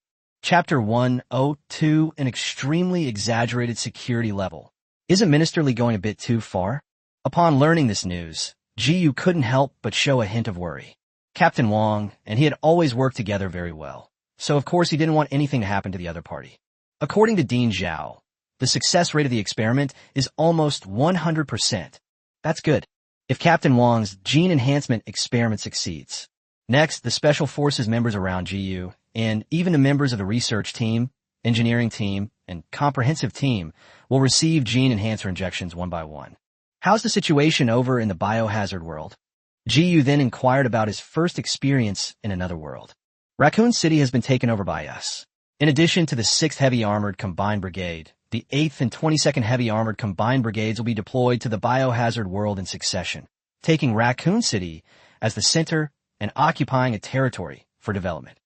S1: Chapter 102, an extremely exaggerated security level. Isn't Minister Li going a bit too far? Upon learning this news, GU couldn't help but show a hint of worry. Captain Wang and he had always worked together very well, so of course he didn't want anything to happen to the other party. According to Dean Zhao, the success rate of the experiment is almost 100%. That's good. If Captain Wang's gene enhancement experiment succeeds. Next, the Special Forces members around GU, and even the members of the research team, engineering team, and comprehensive team will receive gene enhancer injections one by one. How's the situation over in the biohazard world? GU then inquired about his first experience in another world. Raccoon City has been taken over by us. In addition to the 6th Heavy Armored Combined Brigade, the 8th and 22nd Heavy Armored Combined Brigades will be deployed to the biohazard world in succession, taking Raccoon City as the center and occupying a territory for development.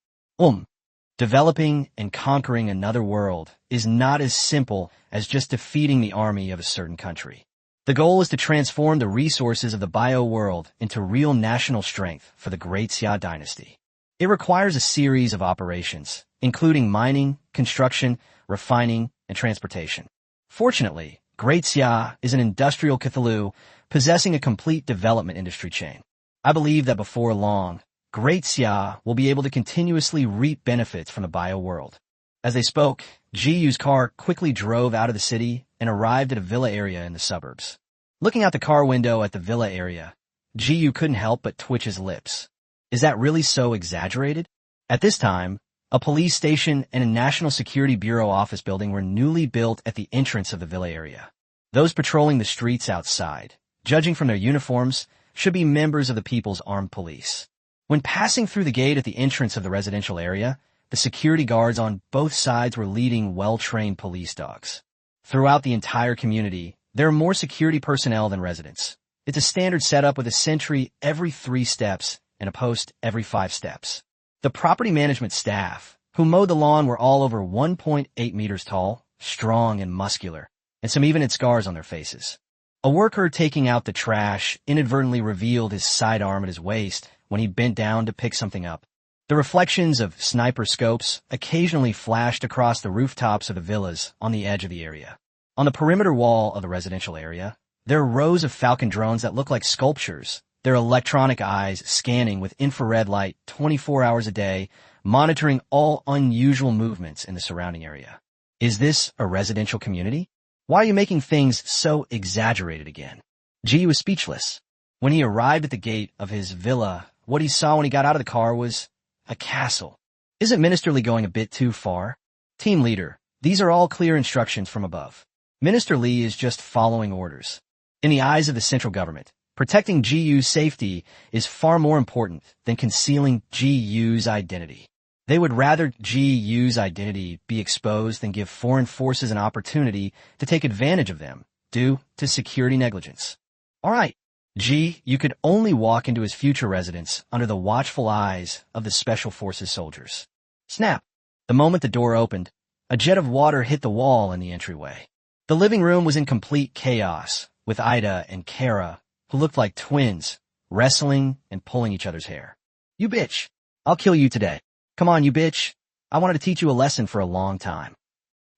S1: Developing and conquering another world is not as simple as just defeating the army of a certain country. The goal is to transform the resources of the bio world into real national strength for the Great Xia dynasty. It requires a series of operations, including mining, construction, refining, and transportation. Fortunately, Great Xia is an industrial Cthulhu possessing a complete development industry chain. I believe that before long, Great Xia will be able to continuously reap benefits from the bio world. As they spoke, GU's car quickly drove out of the city and arrived at a villa area in the suburbs. Looking out the car window at the villa area, GU couldn't help but twitch his lips. Is that really so exaggerated? At this time, a police station and a National Security Bureau office building were newly built at the entrance of the villa area. Those patrolling the streets outside, judging from their uniforms, should be members of the People's Armed Police. When passing through the gate at the entrance of the residential area, the security guards on both sides were leading well-trained police dogs. Throughout the entire community, there are more security personnel than residents. It's a standard setup with a sentry every 3 steps and a post every 5 steps. The property management staff, who mowed the lawn, were all over 1.8 meters tall, strong and muscular, and some even had scars on their faces. A worker taking out the trash inadvertently revealed his sidearm at his waist when he bent down to pick something up. The reflections of sniper scopes occasionally flashed across the rooftops of the villas on the edge of the area. On the perimeter wall of the residential area, there are rows of Falcon drones that look like sculptures, their electronic eyes scanning with infrared light 24 hours a day, monitoring all unusual movements in the surrounding area. Is this a residential community? Why are you making things so exaggerated again? G was speechless. When he arrived at the gate of his villa, what he saw when he got out of the car was a castle. Isn't Minister Li going a bit too far? Team leader, these are all clear instructions from above. Minister Li is just following orders. In the eyes of the central government, protecting GU's safety is far more important than concealing GU's identity. They would rather GU's identity be exposed than give foreign forces an opportunity to take advantage of them due to security negligence. All right, G, you could only walk into his future residence under the watchful eyes of the Special Forces soldiers. Snap! The moment the door opened, a jet of water hit the wall in the entryway. The living room was in complete chaos, with Ida and Kara, who looked like twins, wrestling and pulling each other's hair. You bitch! I'll kill you today. Come on, you bitch. I wanted to teach you a lesson for a long time.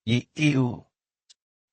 S1: Ew.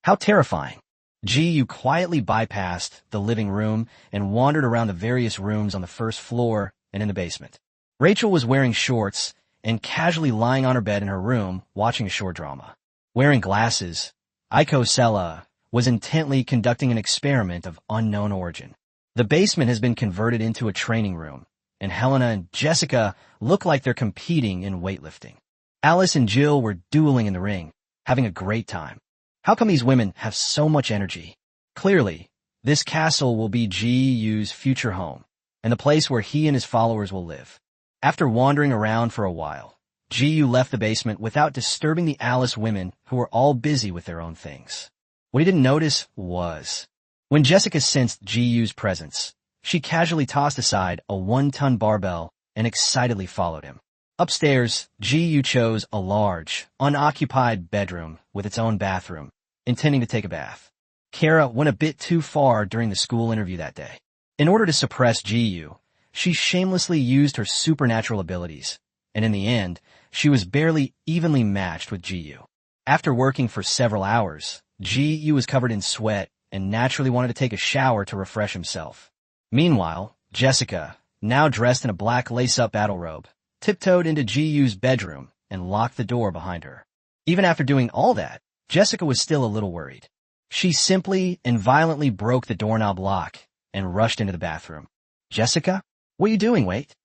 S1: How terrifying. GU quietly bypassed the living room and wandered around the various rooms on the first floor and in the basement. Rachel was wearing shorts and casually lying on her bed in her room watching a short drama. Wearing glasses, Aiko Sella was intently conducting an experiment of unknown origin. The basement has been converted into a training room, and Helena and Jessica look like they're competing in weightlifting. Alice and Jill were dueling in the ring, having a great time. How come these women have so much energy? Clearly, this castle will be Ji-Yu's future home, and the place where he and his followers will live. After wandering around for a while, Ji-Yu left the basement without disturbing the Alice women who were all busy with their own things. What he didn't notice was, when Jessica sensed Ji-Yu's presence, she casually tossed aside a 1-ton barbell and excitedly followed him. Upstairs, Ji-Yu chose a large, unoccupied bedroom with its own bathroom, intending to take a bath. Kara went a bit too far during the school interview that day. In order to suppress Ji-Yu, she shamelessly used her supernatural abilities, and in the end, she was barely evenly matched with Ji-Yu. After working for several hours, Ji-Yu was covered in sweat and naturally wanted to take a shower to refresh himself. Meanwhile, Jessica, now dressed in a black lace-up battle robe, tiptoed into Ji-Yu's bedroom and locked the door behind her. Even after doing all that, Jessica was still a little worried. She simply and violently broke the doorknob lock and rushed into the bathroom. "Jessica? What are you doing, wait?"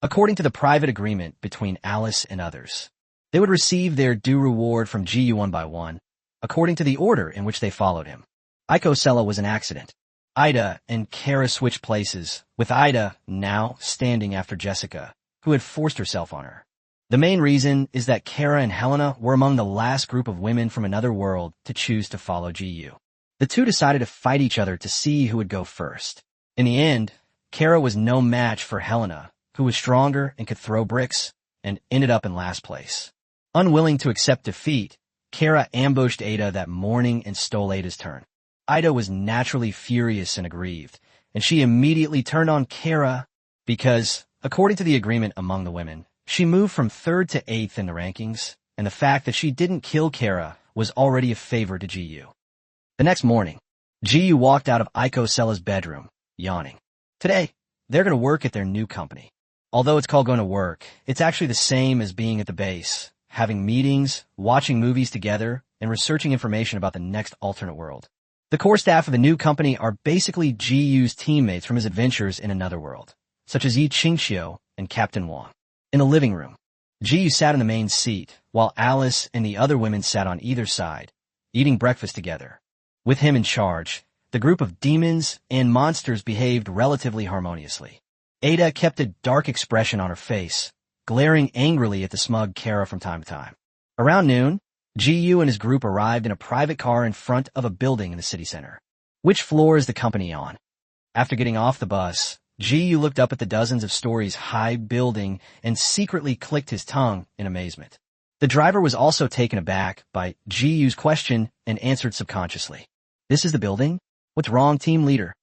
S1: According to the private agreement between Alice and others, they would receive their due reward from Ji-Yu one by one, according to the order in which they followed him. Aiko Sella was an accident. Ida and Kara switched places, with Ida now standing after Jessica, who had forced herself on her. The main reason is that Kara and Helena were among the last group of women from another world to choose to follow Ji-Yu. The two decided to fight each other to see who would go first. In the end, Kara was no match for Helena, who was stronger and could throw bricks, and ended up in last place. Unwilling to accept defeat, Kara ambushed Ada that morning and stole Ada's turn. Ida was naturally furious and aggrieved, and she immediately turned on Kara because, according to the agreement among the women, she moved from 3rd to 8th in the rankings, and the fact that she didn't kill Kara was already a favor to Ji-Yu. The next morning, Ji-Yu walked out of Aiko Sella's bedroom, yawning. Today, they're going to work at their new company. Although it's called going to work, it's actually the same as being at the base, having meetings, watching movies together, and researching information about the next alternate world. The core staff of the new company are basically Ji-Yu's teammates from his adventures in another world, such as Yi Qingxiu and Captain Wang. In the living room, Ji-Yu sat in the main seat, while Alice and the other women sat on either side, eating breakfast together. With him in charge, the group of demons and monsters behaved relatively harmoniously. Ada kept a dark expression on her face, glaring angrily at the smug Kara from time to time. Around noon, Ji-Yu and his group arrived in a private car in front of a building in the city center. "Which floor is the company on?" After getting off the bus, Ji-Yu looked up at the dozens of stories high building and secretly clicked his tongue in amazement. The driver was also taken aback by Ji-Yu's question and answered subconsciously. "This is the building? What's wrong, team leader?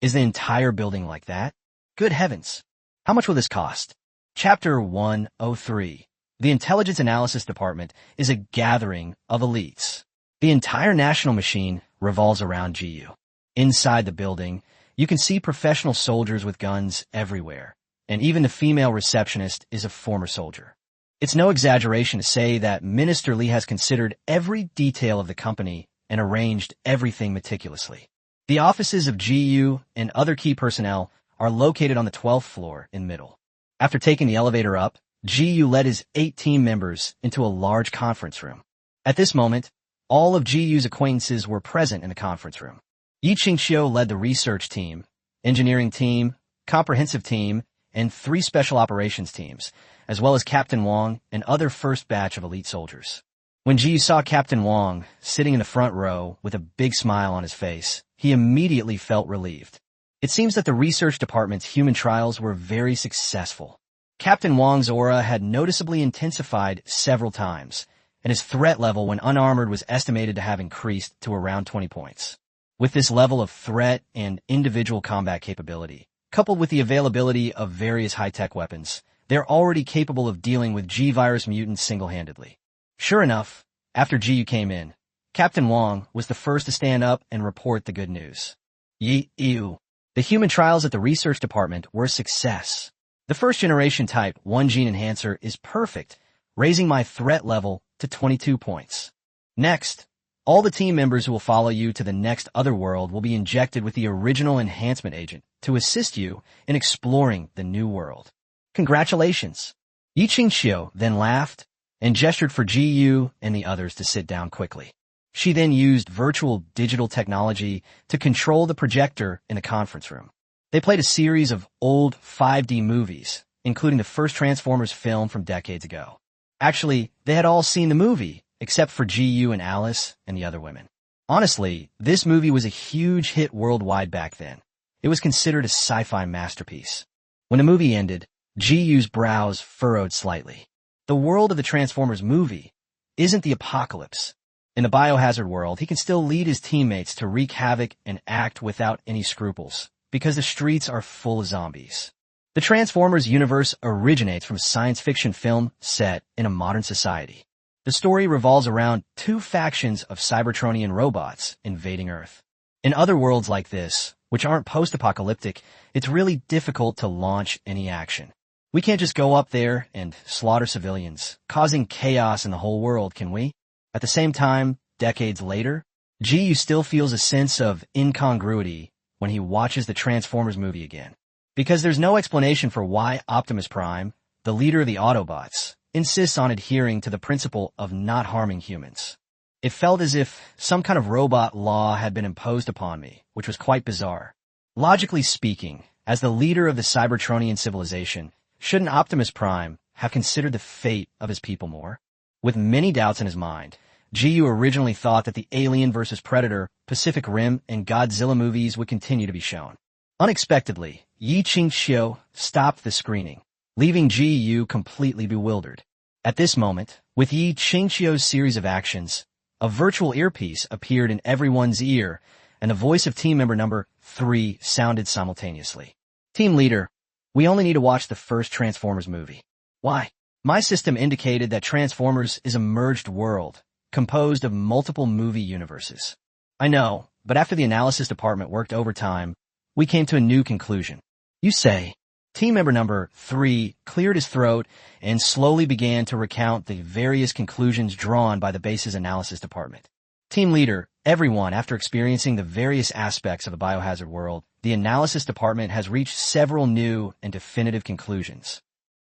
S1: Is the entire building like that? Good heavens. How much will this cost?" Chapter 103. The Intelligence Analysis Department is a gathering of elites. The entire national machine revolves around Ji-Yu. Inside the building, you can see professional soldiers with guns everywhere, and even the female receptionist is a former soldier. It's no exaggeration to say that Minister Lee has considered every detail of the company and arranged everything meticulously. The offices of Ji-Yu and other key personnel are located on the 12th floor in middle. After taking the elevator up, Ji-Yu led his 8 team members into a large conference room. At this moment, all of Ji-Yu's acquaintances were present in the conference room. Yi Qingxiu led the research team, engineering team, comprehensive team, and 3 special operations teams, as well as Captain Wang and other first batch of elite soldiers. When Ji-Yu saw Captain Wang sitting in the front row with a big smile on his face, he immediately felt relieved. It seems that the research department's human trials were very successful. Captain Wang's aura had noticeably intensified several times, and his threat level when unarmored was estimated to have increased to around 20 points. With this level of threat and individual combat capability, coupled with the availability of various high-tech weapons, they're already capable of dealing with G-virus mutants single-handedly. Sure enough, after Ji-Yu came in, Captain Wang was the first to stand up and report the good news. "Yi-Yu, the human trials at the research department were a success. The first generation type 1 gene enhancer is perfect, raising my threat level to 22 points. Next, all the team members who will follow you to the next otherworld will be injected with the original enhancement agent to assist you in exploring the new world. Congratulations! Yi Qingxiu then laughed and gestured for Ji and the others to sit down quickly. She then used virtual digital technology to control the projector in the conference room. They played a series of old 5D movies, including the first Transformers film from decades ago. Actually, they had all seen the movie, except for Ji and Alice and the other women. Honestly, this movie was a huge hit worldwide back then. It was considered a sci-fi masterpiece. When the movie ended, Ji's brows furrowed slightly. The world of the Transformers movie isn't the apocalypse. In the biohazard world, he can still lead his teammates to wreak havoc and act without any scruples, because the streets are full of zombies. The Transformers universe originates from a science fiction film set in a modern society. The story revolves around two factions of Cybertronian robots invading Earth. In other worlds like this, which aren't post-apocalyptic, it's really difficult to launch any action. We can't just go up there and slaughter civilians, causing chaos in the whole world, can we? At the same time, decades later, Ji still feels a sense of incongruity when he watches the Transformers movie again. Because there's no explanation for why Optimus Prime, the leader of the Autobots, insists on adhering to the principle of not harming humans. It felt as if some kind of robot law had been imposed upon me, which was quite bizarre. Logically speaking, as the leader of the Cybertronian civilization, shouldn't Optimus Prime have considered the fate of his people more? With many doubts in his mind, Ji originally thought that the Alien vs. Predator, Pacific Rim, and Godzilla movies would continue to be shown. Unexpectedly, Yi Qingxiu stopped the screening, leaving Ji completely bewildered. At this moment, with Yi Qingxiu's series of actions, a virtual earpiece appeared in everyone's ear, and the voice of team member number 3 sounded simultaneously. Team leader, we only need to watch the first Transformers movie. Why? My system indicated that Transformers is a merged world, composed of multiple movie universes. I know, but after the analysis department worked overtime, we came to a new conclusion. You say. Team member number 3 cleared his throat and slowly began to recount the various conclusions drawn by the base's analysis department. Team leader, everyone, after experiencing the various aspects of the biohazard world, the analysis department has reached several new and definitive conclusions.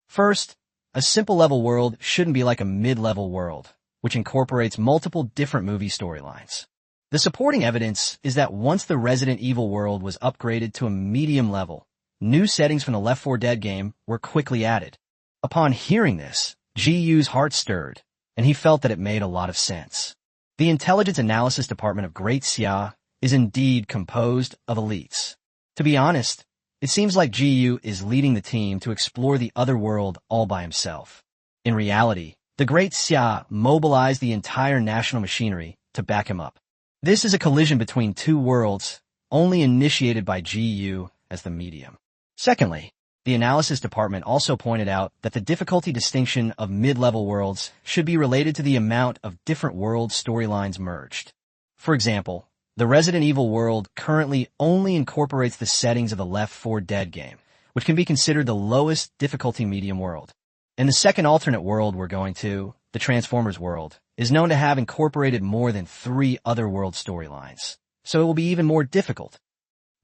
S1: First, a simple level world shouldn't be like a mid-level world, which incorporates multiple different movie storylines. The supporting evidence is that once the Resident Evil world was upgraded to a medium level, new settings from the Left 4 Dead game were quickly added. Upon hearing this, Ji's heart stirred, and he felt that it made a lot of sense. The Intelligence Analysis Department of Great Xia is indeed composed of elites. To be honest, it seems like Ji is leading the team to explore the other world all by himself. In reality, the Great Xia mobilized the entire national machinery to back him up. This is a collision between two worlds, only initiated by Ji as the medium. Secondly, the analysis department also pointed out that the difficulty distinction of mid-level worlds should be related to the amount of different world storylines merged. For example, the Resident Evil world currently only incorporates the settings of the Left 4 Dead game, which can be considered the lowest difficulty medium world. And the second alternate world we're going to, the Transformers world, is known to have incorporated more than 3 other world storylines, so it will be even more difficult.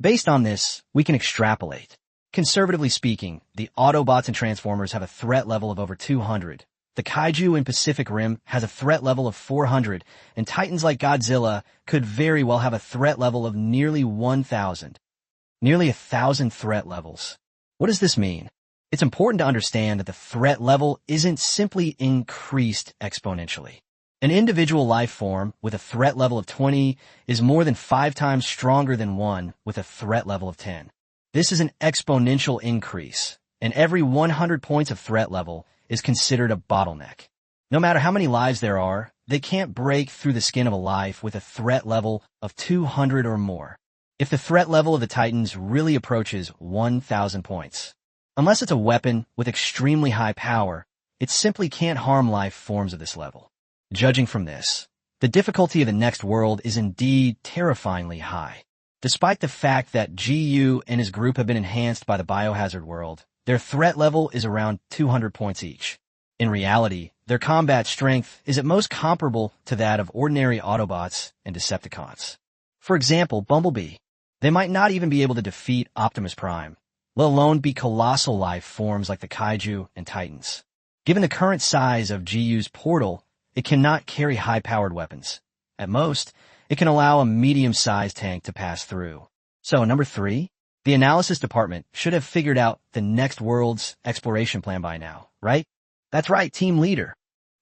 S1: Based on this, we can extrapolate. Conservatively speaking, the Autobots and Transformers have a threat level of over 200. The Kaiju in Pacific Rim has a threat level of 400, and Titans like Godzilla could very well have a threat level of nearly 1,000. Nearly 1,000 threat levels. What does this mean? It's important to understand that the threat level isn't simply increased exponentially. An individual life form with a threat level of 20 is more than 5 times stronger than one with a threat level of 10. This is an exponential increase, and every 100 points of threat level is considered a bottleneck. No matter how many lives there are, they can't break through the skin of a life with a threat level of 200 or more. If the threat level of the Titans really approaches 1,000 points, unless it's a weapon with extremely high power, it simply can't harm life forms of this level. Judging from this, the difficulty of the next world is indeed terrifyingly high. Despite the fact that Ji and his group have been enhanced by the biohazard world, Their threat level is around 200 points each. In reality, their combat strength is at most comparable to that of ordinary Autobots and Decepticons. For example, Bumblebee. They might not even be able to defeat Optimus Prime, let alone be colossal life forms like the Kaiju and Titans. Given the current size of GU's portal, it cannot carry high-powered weapons. At most, it can allow a medium-sized tank to pass through. So, number 3, the analysis department should have figured out the next world's exploration plan by now, right? That's right, team leader.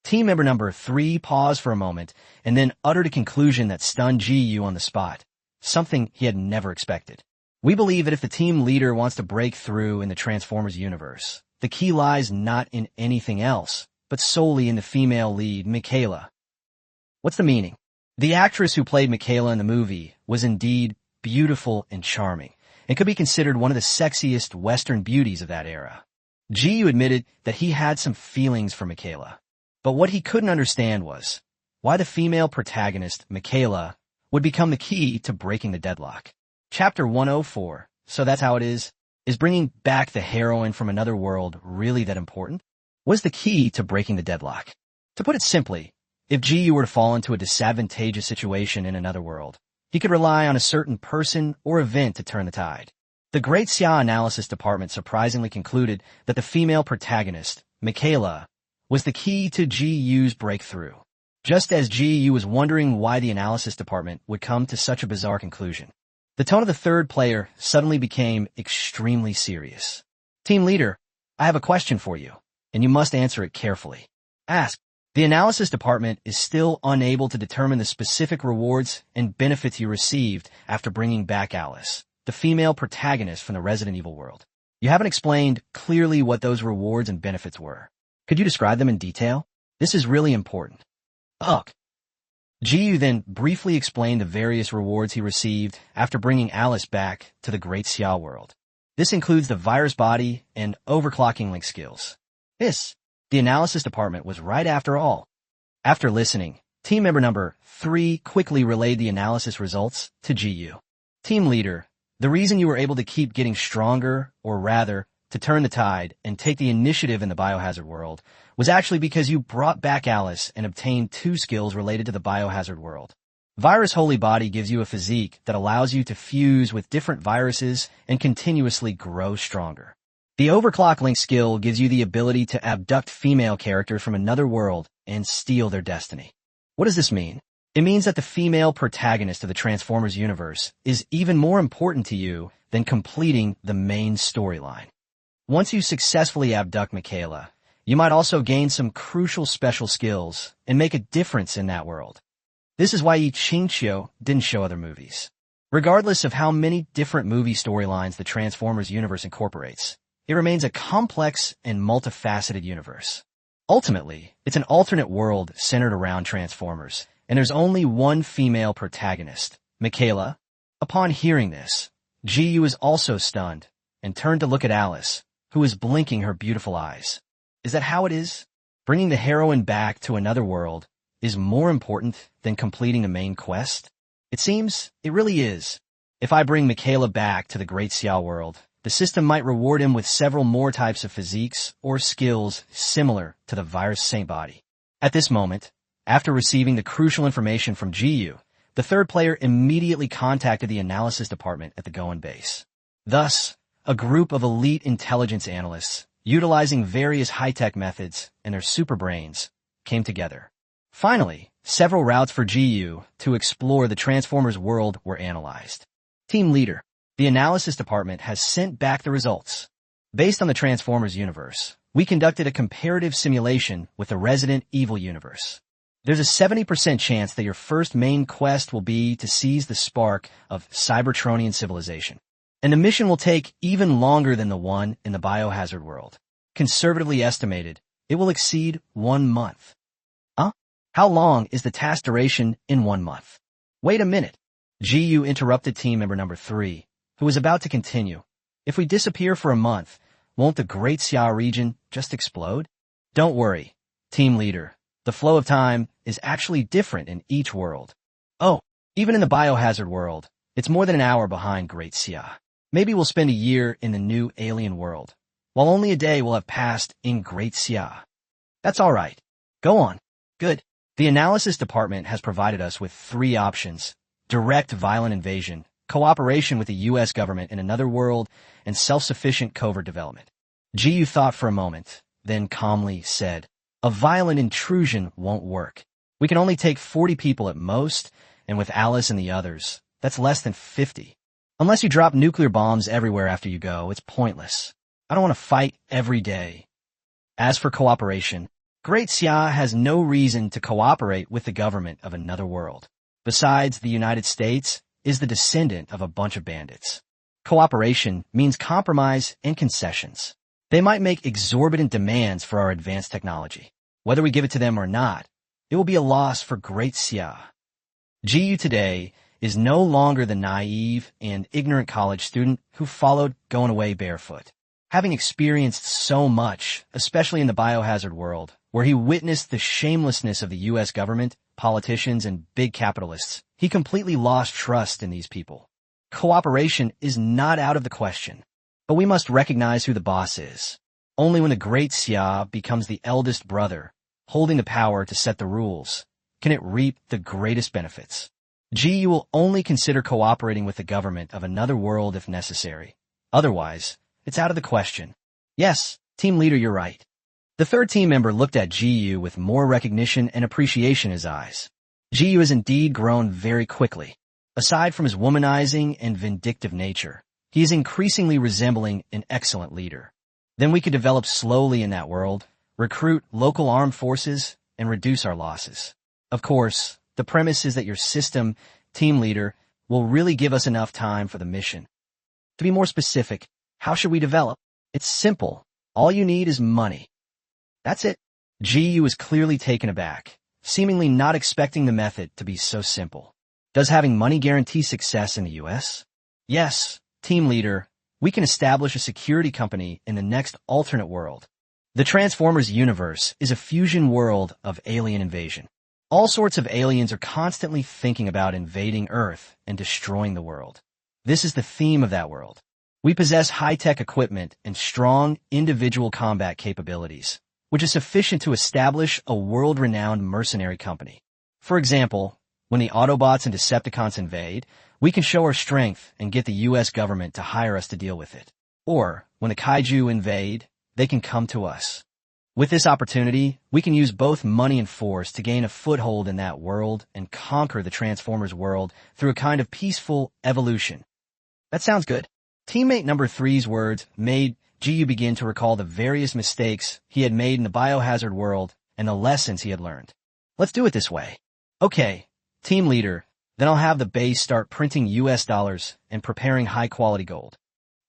S1: Team member number 3 paused for a moment and then uttered a conclusion that stunned GU on the spot, something he had never expected. We believe that if the team leader wants to break through in the Transformers universe, the key lies not in anything else, but solely in the female lead, Michaela. What's the meaning? The actress who played Michaela in the movie was indeed beautiful and charming, and could be considered one of the sexiest Western beauties of that era. GU admitted that he had some feelings for Michaela, but what he couldn't understand was why the female protagonist, Michaela, would become the key to breaking the deadlock. Chapter 104, so that's how it is bringing back the heroine from another world really that important? Was the key to breaking the deadlock? To put it simply, if GU were to fall into a disadvantageous situation in another world, he could rely on a certain person or event to turn the tide. The Great Xia Analysis Department surprisingly concluded that the female protagonist, Michaela, was the key to GU's breakthrough, just as GU was wondering why the Analysis Department would come to such a bizarre conclusion. The tone of the third player suddenly became extremely serious. Team leader, I have a question for you, and you must answer it carefully. Ask. The Analysis Department is still unable to determine the specific rewards and benefits you received after bringing back Alice, the female protagonist from the Resident Evil world. You haven't explained clearly what those rewards and benefits were. Could you describe them in detail? This is really important. Ugh. GU then briefly explained the various rewards he received after bringing Alice back to the Great Xia world. This includes the virus body and overclocking link skills. The Analysis Department was right after all. After listening, team member number 3 quickly relayed the analysis results to GU. Team leader, the reason you were able to keep getting stronger, or rather, to turn the tide and take the initiative in the Biohazard world, was actually because you brought back Alice and obtained 2 skills related to the Biohazard world. Virus Holy Body gives you a physique that allows you to fuse with different viruses and continuously grow stronger. The Overclock Link skill gives you the ability to abduct female characters from another world and steal their destiny. What does this mean? It means that the female protagonist of the Transformers universe is even more important to you than completing the main storyline. Once you successfully abduct Michaela, you might also gain some crucial special skills and make a difference in that world. This is why Chinchio didn't show other movies. Regardless of how many different movie storylines the Transformers universe incorporates, it remains a complex and multifaceted universe. Ultimately, it's an alternate world centered around Transformers, and there's only one female protagonist, Michaela. Upon hearing this, GU is also stunned and turned to look at Alice, who is blinking her beautiful eyes. Is that how it is? Bringing the heroine back to another world is more important than completing the main quest? It seems it really is. If I bring Michaela back to the Great Xia world, the system might reward him with several more types of physiques or skills similar to the Virus Saint Body. At this moment, after receiving the crucial information from GU, the third player immediately contacted the Analysis Department at the Goen base. Thus, a group of elite intelligence analysts, utilizing various high-tech methods and their super brains, came together. Finally, several routes for GU to explore the Transformers world were analyzed. Team leader, the Analysis Department has sent back the results. Based on the Transformers universe, we conducted a comparative simulation with the Resident Evil universe. There's a 70% chance that your first main quest will be to seize the spark of Cybertronian civilization. And the mission will take even longer than the one in the Biohazard world. Conservatively estimated, it will exceed 1 month. How long is the task duration in 1 month? Wait a minute. GU interrupted team member number 3, who was about to continue. If we disappear for a month, won't the Great Xia region just explode? Don't worry, team leader. The flow of time is actually different in each world. Oh, even in the Biohazard world, it's more than an hour behind Great Xia. Maybe we'll spend a year in the new alien world. while only a day will have passed in Great Xia. That's all right. Go on. Good. The analysis department has provided us with 3 options: direct violent invasion, cooperation with the U.S. government in another world, and self-sufficient covert development. Jiyu thought for a moment, then calmly said, "A violent intrusion won't work. We can only take 40 people at most, and with Alice and the others, that's less than 50. Unless you drop nuclear bombs everywhere after you go, it's pointless. I don't want to fight every day." As for cooperation, Great Xia has no reason to cooperate with the government of another world. Besides, the United States is the descendant of a bunch of bandits. Cooperation means compromise and concessions. They might make exorbitant demands for our advanced technology. Whether we give it to them or not, it will be a loss for Great Xia. Jiyu today is no longer the naive and ignorant college student who followed going away barefoot. Having experienced so much, especially in the biohazard world, where he witnessed the shamelessness of the U.S. government, politicians, and big capitalists, he completely lost trust in these people. Cooperation is not out of the question, but we must recognize who the boss is. Only when the Great Xia becomes the eldest brother, holding the power to set the rules, can it reap the greatest benefits. Ji will only consider cooperating with the government of another world if necessary. Otherwise, it's out of the question. Yes, team leader, you're right. The third team member looked at Ji with more recognition and appreciation in his eyes. Ji has indeed grown very quickly. Aside from his womanizing and vindictive nature, he is increasingly resembling an excellent leader. Then we could develop slowly in that world, recruit local armed forces, and reduce our losses. Of course, the premise is that your system, team leader, will really give us enough time for the mission. To be more specific, how should we develop? It's simple. All you need is money. That's it. Ji is clearly taken aback, seemingly not expecting the method to be so simple. Does having money guarantee success in the U.S.? Yes, team leader. We can establish a security company in the next alternate world. The Transformers universe is a fusion world of alien invasion. All sorts of aliens are constantly thinking about invading Earth and destroying the world. This is the theme of that world. We possess high-tech equipment and strong individual combat capabilities, which is sufficient to establish a world-renowned mercenary company. For example, when the Autobots and Decepticons invade, we can show our strength and get the U.S. government to hire us to deal with it. Or, when the Kaiju invade, they can come to us. With this opportunity, we can use both money and force to gain a foothold in that world and conquer the Transformers world through a kind of peaceful evolution. That sounds good. Teammate number 3's words made Ji begin to recall the various mistakes he had made in the biohazard world and the lessons he had learned. Let's do it this way. Okay, team leader, then I'll have the base start printing US dollars and preparing high-quality gold.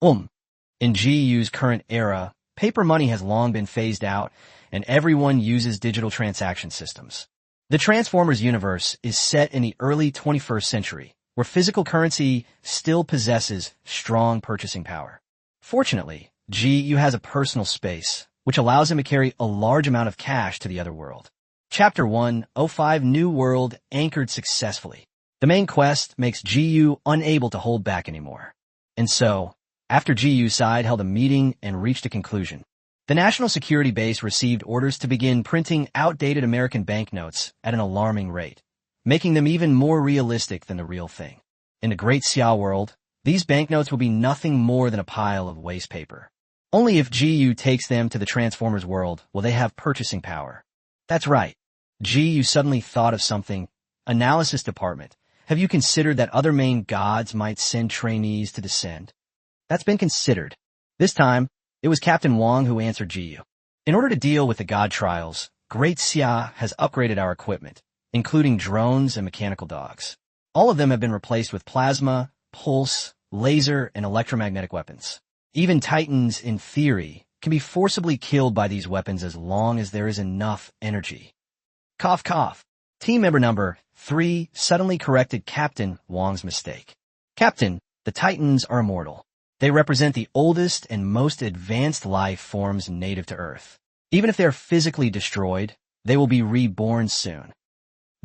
S1: In Ji's current era, paper money has long been phased out, and everyone uses digital transaction systems. The Transformers universe is set in the early 21st century, where physical currency still possesses strong purchasing power. Fortunately, Ji has a personal space, which allows him to carry a large amount of cash to the other world. Chapter 1:05 New World anchored successfully. The main quest makes Ji unable to hold back anymore. And so, after Ji's side held a meeting and reached a conclusion, the National Security Base received orders to begin printing outdated American banknotes at an alarming rate, making them even more realistic than the real thing. In the Great Xia world, these banknotes will be nothing more than a pile of waste paper. Only if Ji takes them to the Transformers world will they have purchasing power. That's right. Ji suddenly thought of something. Analysis department. Have you considered that other main gods might send trainees to descend? That's been considered. This time, it was Captain Wong who answered Ji. In order to deal with the god trials, Great Xia has upgraded our equipment, including drones and mechanical dogs. All of them have been replaced with plasma, pulse, laser, and electromagnetic weapons. Even Titans, in theory, can be forcibly killed by these weapons as long as there is enough energy. Cough cough. Team member number 3 suddenly corrected Captain Wong's mistake. Captain, the Titans are immortal. They represent the oldest and most advanced life forms native to Earth. Even if they are physically destroyed, they will be reborn soon.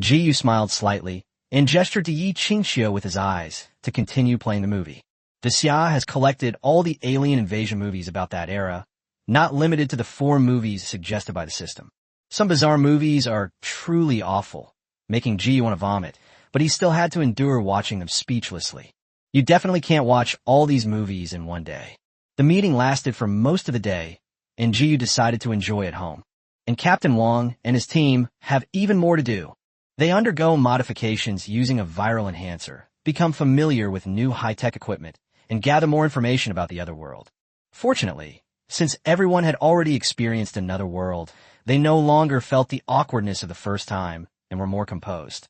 S1: Ji smiled slightly and gestured to Yi Qingxiu with his eyes to continue playing the movie. The Xia has collected all the alien invasion movies about that era, not limited to the 4 movies suggested by the system. Some bizarre movies are truly awful, making Ji want to vomit, but he still had to endure watching them speechlessly. You definitely can't watch all these movies in one day. The meeting lasted for most of the day, and Ji decided to enjoy it home. And Captain Wong and his team have even more to do. They undergo modifications using a viral enhancer, become familiar with new high-tech equipment, and gather more information about the other world. Fortunately, since everyone had already experienced another world, they no longer felt the awkwardness of the first time and were more composed.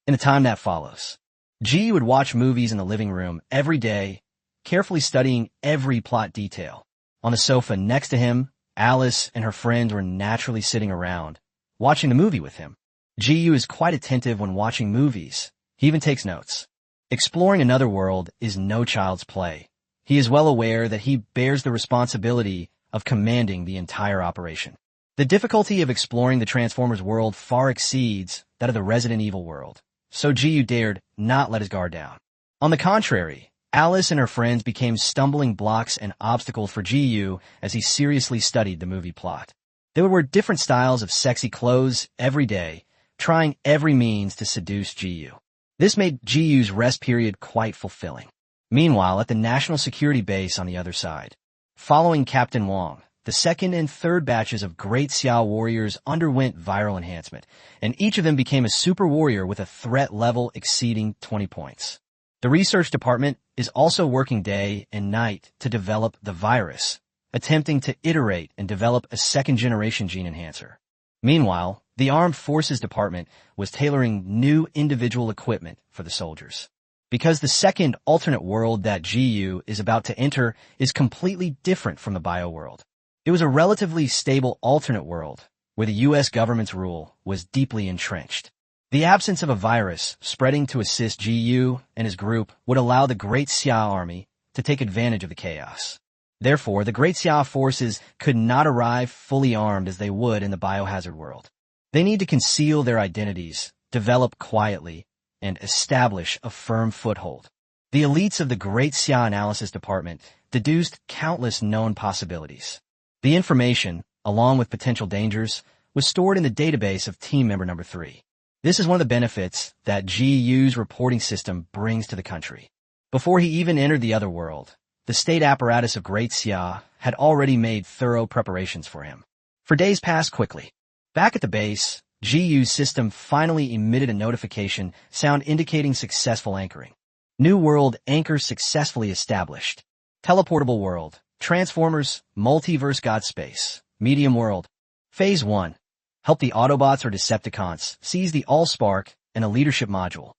S1: In the time that follows, Ji would watch movies in the living room every day, carefully studying every plot detail. On the sofa next to him, Alice and her friends were naturally sitting around, watching the movie with him. Ji is quite attentive when watching movies. He even takes notes. Exploring another world is no child's play. He is well aware that he bears the responsibility of commanding the entire operation. The difficulty of exploring the Transformers world far exceeds that of the Resident Evil world, so Ji dared not let his guard down. On the contrary, Alice and her friends became stumbling blocks and obstacles for Ji as he seriously studied the movie plot. They would wear different styles of sexy clothes every day, trying every means to seduce Ji. This made Ji's rest period quite fulfilling. Meanwhile, at the National Security Base on the other side, following Captain Wong, the second and third batches of Great Xiao warriors underwent viral enhancement, and each of them became a super warrior with a threat level exceeding 20 points. The research department is also working day and night to develop the virus, attempting to iterate and develop a second-generation gene enhancer. Meanwhile, the Armed Forces Department was tailoring new individual equipment for the soldiers. Because the second alternate world that GU is about to enter is completely different from the bio world. It was a relatively stable alternate world where the U.S. government's rule was deeply entrenched. The absence of a virus spreading to assist GU and his group would allow the Great Xia army to take advantage of the chaos. Therefore, the Great Xia forces could not arrive fully armed as they would in the biohazard world. They need to conceal their identities, develop quietly, and establish a firm foothold. The elites of the Great Xia Analysis Department deduced countless known possibilities. The information, along with potential dangers, was stored in the database of Team Member Number 3. This is one of the benefits that GU's reporting system brings to the country. Before he even entered the other world, the state apparatus of Great Xia had already made thorough preparations for him. For days passed quickly. Back at the base, GU's system finally emitted a notification sound indicating successful anchoring. New world anchor successfully established. Teleportable world, Transformers, Multiverse God Space, Medium world. Phase 1. Help the Autobots or Decepticons seize the Allspark and a leadership module.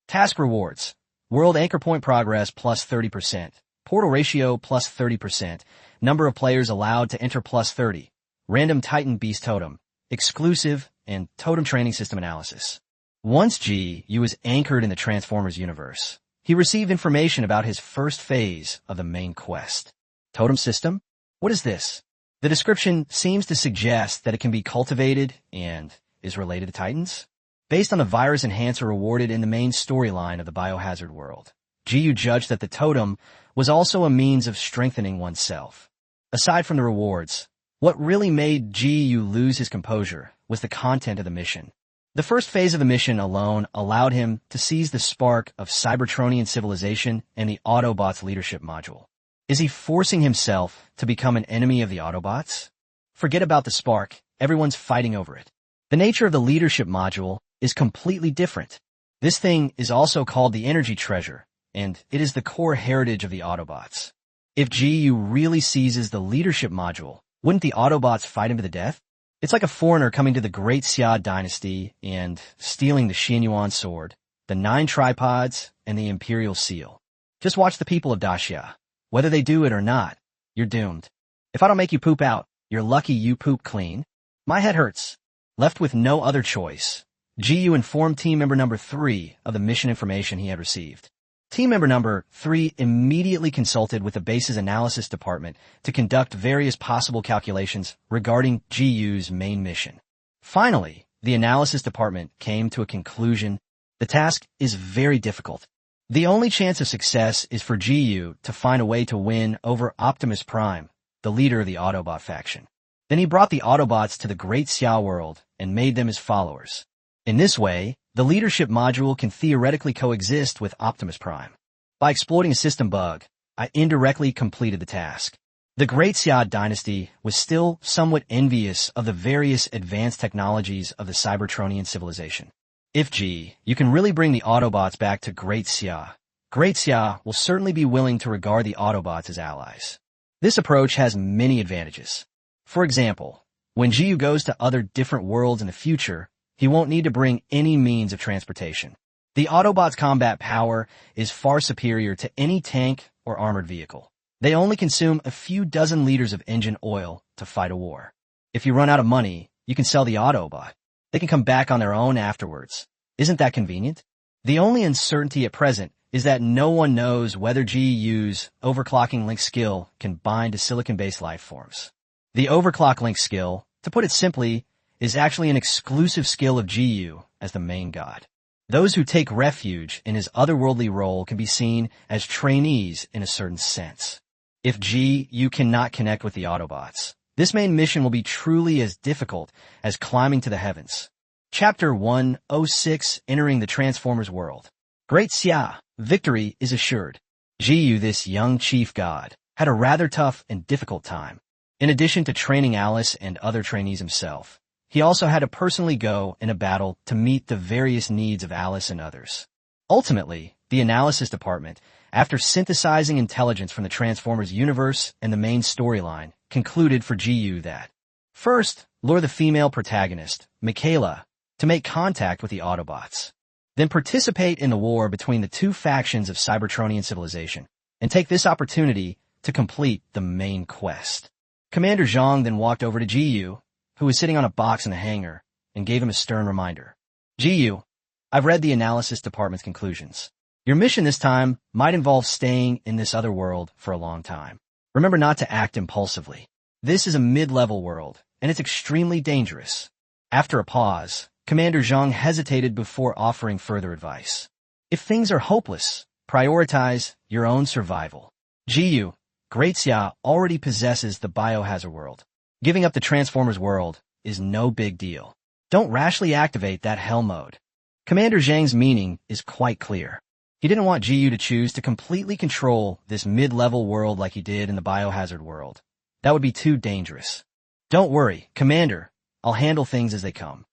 S1: Task rewards. World anchor point progress plus 30%. Portal ratio plus 30%. Number of players allowed to enter plus 30. Random Titan Beast Totem. Exclusive and totem training system analysis. Once GU was anchored in the Transformers universe, he received information about his first phase of the main quest. Totem system? What is this? The description seems to suggest that it can be cultivated and is related to Titans. Based on the virus enhancer awarded in the main storyline of the biohazard world, GU judged that the totem was also a means of strengthening oneself. Aside from the rewards, what really made GU lose his composure was the content of the mission. The first phase of the mission alone allowed him to seize the spark of Cybertronian civilization and the Autobots leadership module. Is he forcing himself to become an enemy of the Autobots? Forget about the spark, everyone's fighting over it. The nature of the leadership module is completely different. This thing is also called the energy treasure, and it is the core heritage of the Autobots. If GU really seizes the leadership module, wouldn't the Autobots fight him to the death? It's like a foreigner coming to the Great Xia dynasty and stealing the Xianyuan sword, the 9 tripods, and the Imperial seal. Just watch the people of Daxia. Whether they do it or not, you're doomed. If I don't make you poop out, you're lucky you poop clean. My head hurts. Left with no other choice, GU informed Team Member Number 3 of the mission information he had received. Team Member Number 3 immediately consulted with the base's analysis department to conduct various possible calculations regarding GU's main mission. Finally, the analysis department came to a conclusion. The task is very difficult. The only chance of success is for GU to find a way to win over Optimus Prime, the leader of the Autobot faction. Then he brought the Autobots to the Great Xia world and made them his followers. In this way, the leadership module can theoretically coexist with Optimus Prime. By exploiting a system bug, I indirectly completed the task. The Great Xia dynasty was still somewhat envious of the various advanced technologies of the Cybertronian civilization. If you can really bring the Autobots back to Great Xia will certainly be willing to regard the Autobots as allies. This approach has many advantages. For example, when Jiyu goes to other different worlds in the future, he won't need to bring any means of transportation. The Autobots' combat power is far superior to any tank or armored vehicle. They only consume a few dozen liters of engine oil to fight a war. If you run out of money, you can sell the Autobot. They can come back on their own afterwards. Isn't that convenient? The only uncertainty at present is that no one knows whether GU's overclocking link skill can bind to silicon-based life forms. The overclock link skill, to put it simply, is actually an exclusive skill of GU as the main god. Those who take refuge in his otherworldly role can be seen as trainees in a certain sense. If GU cannot connect with the Autobots, this main mission will be truly as difficult as climbing to the heavens. Chapter 106, Entering the Transformers World. Great Xia, victory is assured. GU, this young chief god, had a rather tough and difficult time. In addition to training Alice and other trainees himself, he also had to personally go in a battle to meet the various needs of Alice and others. Ultimately, the analysis department, after synthesizing intelligence from the Transformers universe and the main storyline, concluded for GU that first, lure the female protagonist, Michaela, to make contact with the Autobots. Then participate in the war between the two factions of Cybertronian civilization, and take this opportunity to complete the main quest. Commander Zhang then walked over to GU, who was sitting on a box in the hangar, and gave him a stern reminder. GU, I've read the analysis department's conclusions. Your mission this time might involve staying in this other world for a long time. Remember not to act impulsively. This is a mid-level world, and it's extremely dangerous. After a pause, Commander Zhang hesitated before offering further advice. If things are hopeless, prioritize your own survival. GU, Great Xia already possesses the biohazard world. Giving up the Transformers world is no big deal. Don't rashly activate that hell mode. Commander Zhang's meaning is quite clear. He didn't want GU to choose to completely control this mid-level world like he did in the biohazard world. That would be too dangerous. Don't worry, Commander. I'll handle things as they come.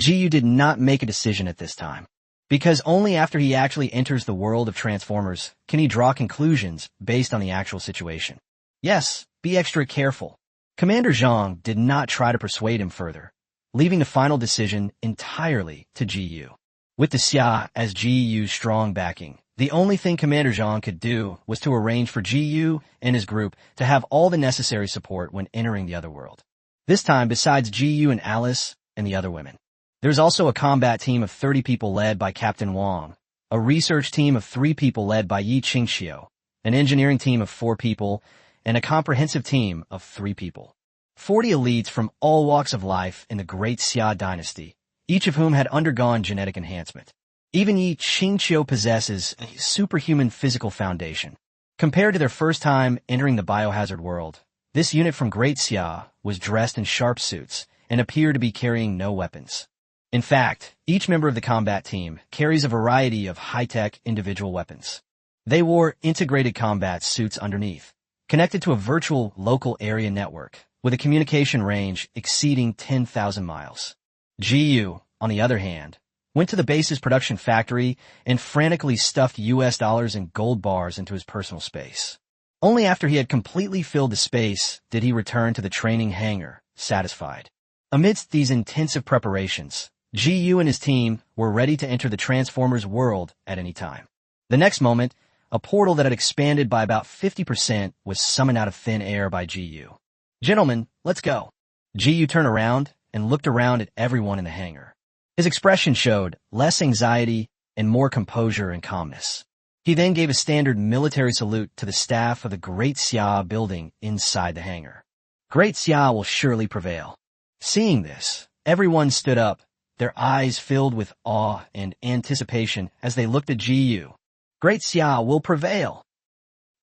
S1: GU did not make a decision at this time, because only after he actually enters the world of Transformers can he draw conclusions based on the actual situation. Yes, be extra careful. Commander Zhang did not try to persuade him further, leaving the final decision entirely to GU. With the Xia as GU's strong backing, the only thing Commander Zhang could do was to arrange for GU and his group to have all the necessary support when entering the other world. This time, besides GU and Alice and the other women, there's also a combat team of 30 people led by Captain Wang, a research team of 3 people led by Yi Qingxiu, an engineering team of 4 people, and a comprehensive team of 3 people. 40 elites from all walks of life in the Great Xia dynasty, each of whom had undergone genetic enhancement. Even Yi Qingqiu possesses a superhuman physical foundation. Compared to their first time entering the biohazard world, this unit from Great Xia was dressed in sharp suits and appeared to be carrying no weapons. In fact, each member of the combat team carries a variety of high-tech individual weapons. They wore integrated combat suits underneath, connected to a virtual local area network with a communication range exceeding 10,000 miles. GU, on the other hand, went to the base's production factory and frantically stuffed US dollars and gold bars into his personal space. Only after he had completely filled the space did he return to the training hangar, satisfied. Amidst these intensive preparations, GU and his team were ready to enter the Transformers world at any time. The next moment, a portal that had expanded by about 50% was summoned out of thin air by GU. Gentlemen, let's go. GU turned around and looked around at everyone in the hangar. His expression showed less anxiety and more composure and calmness. He then gave a standard military salute to the staff of the Great Xia building inside the hangar. Great Xia will surely prevail. Seeing this, everyone stood up, their eyes filled with awe and anticipation as they looked at GU. Great Xia will prevail.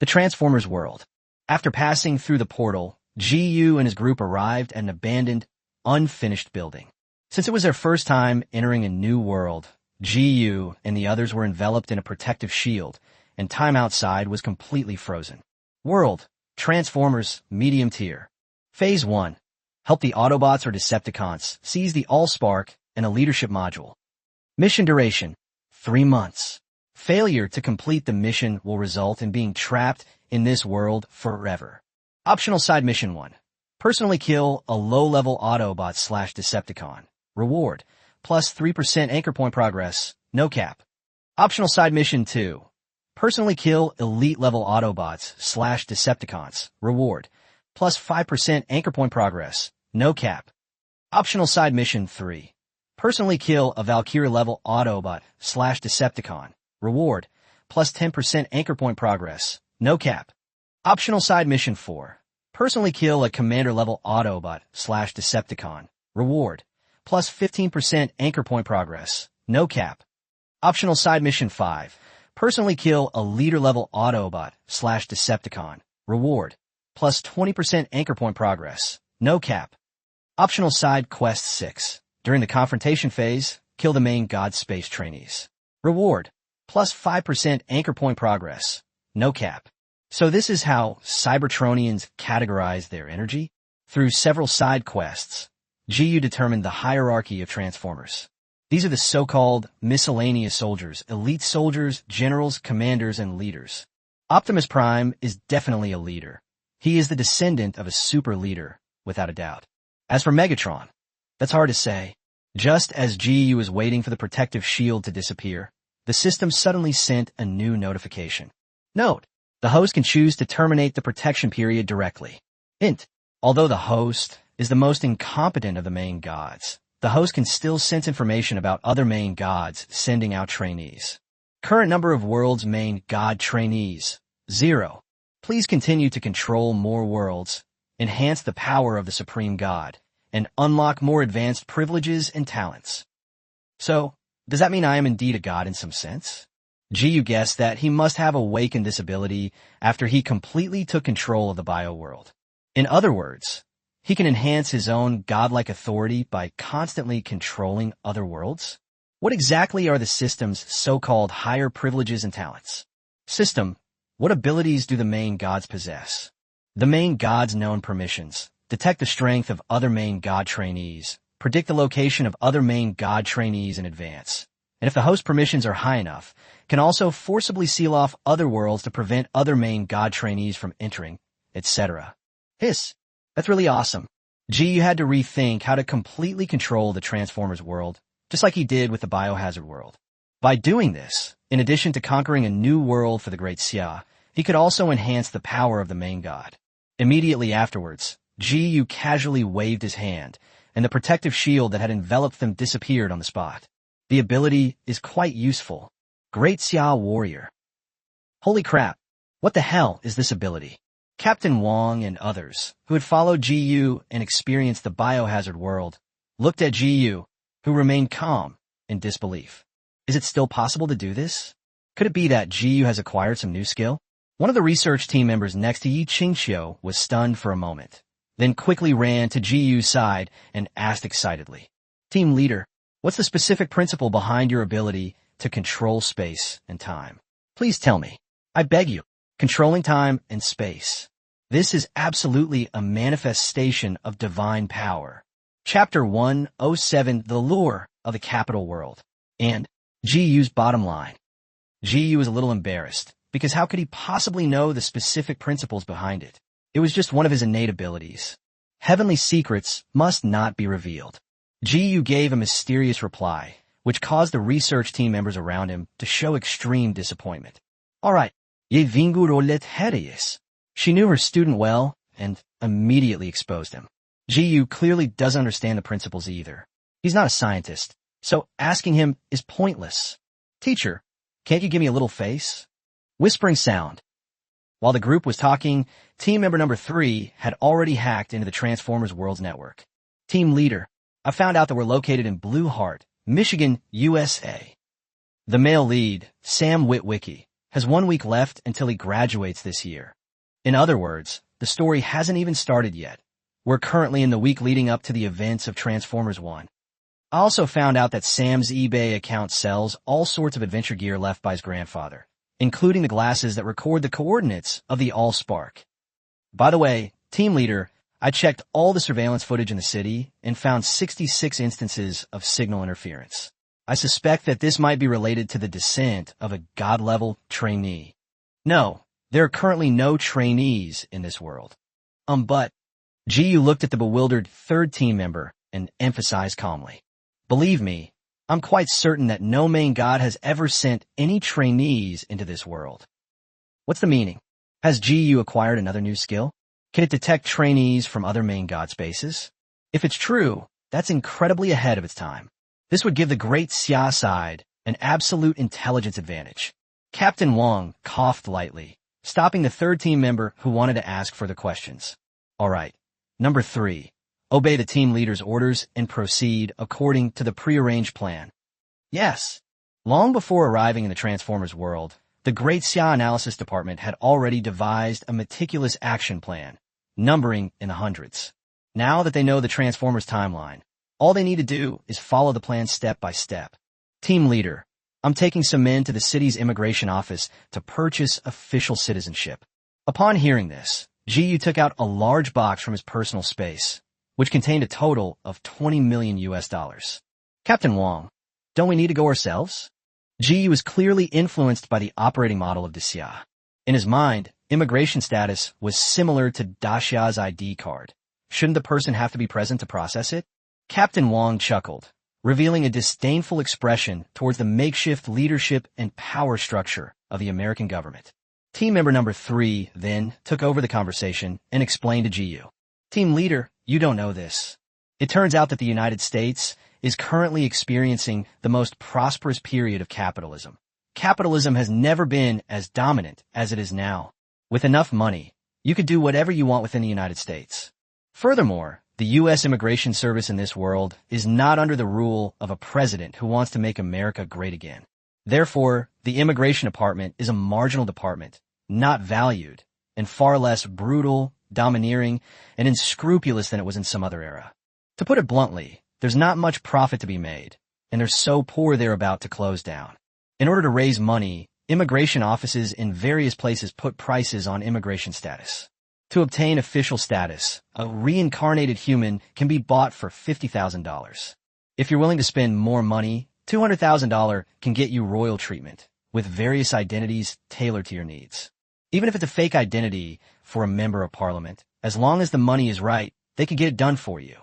S1: The Transformers world. After passing through the portal, Gu and his group arrived at an abandoned, unfinished building. Since it was their first time entering a new world, Gu and the others were enveloped in a protective shield, and time outside was completely frozen. World, Transformers, medium tier. Phase 1. Help the Autobots or Decepticons seize the Allspark and a leadership module. Mission duration, 3 months. Failure to complete the mission will result in being trapped in this world forever. Optional side mission 1. Personally kill a low-level Autobot/Decepticon. Reward, plus 3% anchor point progress, no cap. Optional side mission 2. Personally kill elite-level Autobots/Decepticons. Reward, plus 5% anchor point progress, no cap. Optional side mission 3. Personally kill a Valkyrie-level Autobot/Decepticon. Reward, plus 10% anchor point progress, no cap. Optional side mission 4. Personally kill a Commander-level Autobot/Decepticon. Reward, plus 15% anchor point progress, no cap. Optional side mission 5. Personally kill a Leader-level Autobot/Decepticon. Reward, plus 20% anchor point progress, no cap. Optional side quest 6. During the confrontation phase, kill the main god space trainees. Reward, plus 5% anchor point progress, no cap. So this is how Cybertronians categorize their energy? Through several side quests, Gu determined the hierarchy of Transformers. These are the so-called miscellaneous soldiers, elite soldiers, generals, commanders, and leaders. Optimus Prime is definitely a leader. He is the descendant of a super leader, without a doubt. As for Megatron, that's hard to say. Just as Gu was waiting for the protective shield to disappear, the system suddenly sent a new notification. Note, the host can choose to terminate the protection period directly. Hint, although the host is the most incompetent of the main gods, the host can still sense information about other main gods sending out trainees. Current number of world's main god trainees, 0. Please continue to control more worlds, enhance the power of the supreme god, and unlock more advanced privileges and talents. So, does that mean I am indeed a god in some sense? Gu guessed that he must have awakened this ability after he completely took control of the bio-world. In other words, he can enhance his own godlike authority by constantly controlling other worlds? What exactly are the system's so-called higher privileges and talents? System, what abilities do the main gods possess? The main gods' known permissions: detect the strength of other main god trainees, predict the location of other main god trainees in advance, and if the host permissions are high enough, can also forcibly seal off other worlds to prevent other main god trainees from entering, etc. That's really awesome. Gu had to rethink how to completely control the Transformers world, just like he did with the Biohazard world. By doing this, in addition to conquering a new world for the Great Xia, he could also enhance the power of the main god. Immediately afterwards, Gu casually waved his hand, and the protective shield that had enveloped them disappeared on the spot. The ability is quite useful. Great Xia Warrior. Holy crap, what the hell is this ability? Captain Wong and others, who had followed Gu and experienced the Biohazard world, looked at Gu, who remained calm in disbelief. Is it still possible to do this? Could it be that Gu has acquired some new skill? One of the research team members next to Yi Qingxiu was stunned for a moment, then quickly ran to Gu's side and asked excitedly, "Team leader, what's the specific principle behind your ability to control space and time? Please tell me. I beg you. Controlling time and space. This is absolutely a manifestation of divine power." Chapter 107, The Lure of the Capital World. And Gu's bottom line. Gu was a little embarrassed, because how could he possibly know the specific principles behind it? It was just one of his innate abilities. Heavenly secrets must not be revealed. Gu gave a mysterious reply, which caused the research team members around him to show extreme disappointment. All right, ye vingu rolet herius. She knew her student well and immediately exposed him. Gu clearly doesn't understand the principles either. He's not a scientist, so asking him is pointless. Teacher, can't you give me a little face? Whispering sound. While the group was talking, team member number 3 had already hacked into the Transformers Worlds network. Team leader, I found out that we're located in Blue Heart, Michigan, USA. The male lead, Sam Witwicky, has 1 week left until he graduates this year. In other words, the story hasn't even started yet. We're currently in the week leading up to the events of Transformers 1. I also found out that Sam's eBay account sells all sorts of adventure gear left by his grandfather, including the glasses that record the coordinates of the Allspark. By the way, team leader, I checked all the surveillance footage in the city and found 66 instances of signal interference. I suspect that this might be related to the descent of a god-level trainee. No, there are currently no trainees in this world. But GU looked at the bewildered third team member and emphasized calmly. Believe me, I'm quite certain that no main god has ever sent any trainees into this world. What's the meaning? Has GU acquired another new skill? Can it detect trainees from other main god spaces? If it's true, that's incredibly ahead of its time. This would give the Great Xia side an absolute intelligence advantage. Captain Wong coughed lightly, stopping the third team member who wanted to ask further questions. All right. Number 3. Obey the team leader's orders and proceed according to the prearranged plan. Yes. Long before arriving in the Transformers world, the Great Xia Analysis Department had already devised a meticulous action plan, numbering in the hundreds. Now that they know the Transformers timeline, all they need to do is follow the plan step by step. Team leader, I'm taking some men to the city's immigration office to purchase official citizenship. Upon hearing this, GU took out a large box from his personal space, which contained a total of $20 million US. Captain Wong, don't we need to go ourselves? GU was clearly influenced by the operating model of Daxia. In his mind, immigration status was similar to Daxia's ID card. Shouldn't the person have to be present to process it? Captain Wong chuckled, revealing a disdainful expression towards the makeshift leadership and power structure of the American government. Team member number 3 then took over the conversation and explained to GU. Team leader, you don't know this. It turns out that the United States is currently experiencing the most prosperous period of capitalism. Capitalism has never been as dominant as it is now. With enough money, you could do whatever you want within the United States. Furthermore, the U.S. immigration service in this world is not under the rule of a president who wants to make America great again. Therefore, the immigration department is a marginal department, not valued, and far less brutal, domineering, and unscrupulous than it was in some other era. To put it bluntly, there's not much profit to be made, and they're so poor they're about to close down. In order to raise money, immigration offices in various places put prices on immigration status. To obtain official status, a reincarnated human can be bought for $50,000. If you're willing to spend more money, $200,000 can get you royal treatment, with various identities tailored to your needs. Even if it's a fake identity for a member of parliament, as long as the money is right, they can get it done for you.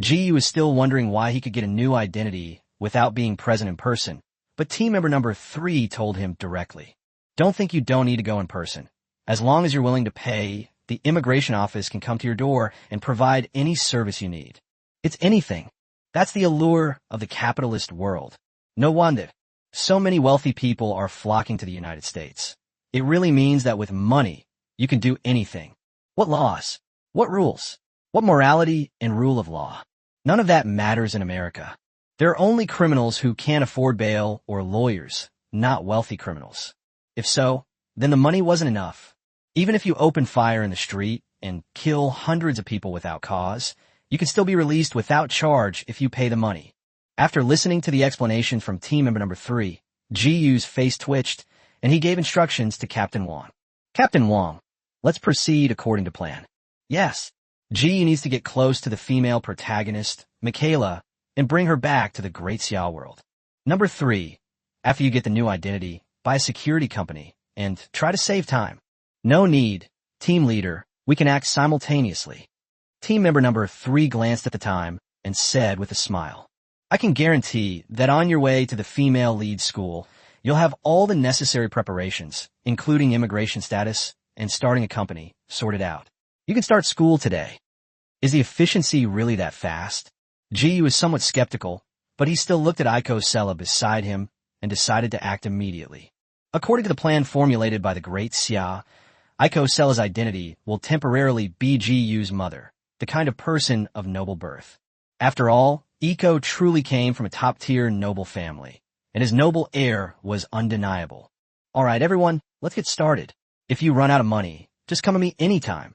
S1: GU is still wondering why he could get a new identity without being present in person, but team member number 3 told him directly. Don't think you don't need to go in person. As long as you're willing to pay, the immigration office can come to your door and provide any service you need. It's anything. That's the allure of the capitalist world. No wonder so many wealthy people are flocking to the United States. It really means that with money, you can do anything. What laws? What rules? What morality and rule of law? None of that matters in America. There are only criminals who can't afford bail or lawyers, not wealthy criminals. If so, then the money wasn't enough. Even if you open fire in the street and kill hundreds of people without cause, you can still be released without charge if you pay the money. After listening to the explanation from team member number 3, GU's face twitched, and he gave instructions to Captain Wong. Captain Wong, let's proceed according to plan. Yes. GU needs to get close to the female protagonist, Michaela, and bring her back to the Great Xia world. Number 3, after you get the new identity, buy a security company and try to save time. No need, team leader, we can act simultaneously. Team member number 3 glanced at the time and said with a smile, I can guarantee that on your way to the female lead school, you'll have all the necessary preparations, including immigration status and starting a company, sorted out. You can start school today. Is the efficiency really that fast? GU was somewhat skeptical, but he still looked at Aiko Sella beside him and decided to act immediately. According to the plan formulated by the Great Xia, Aiko Sella's identity will temporarily be GU's mother, the kind of person of noble birth. After all, Iko truly came from a top-tier noble family, and his noble air was undeniable. All right, everyone, let's get started. If you run out of money, just come to me anytime.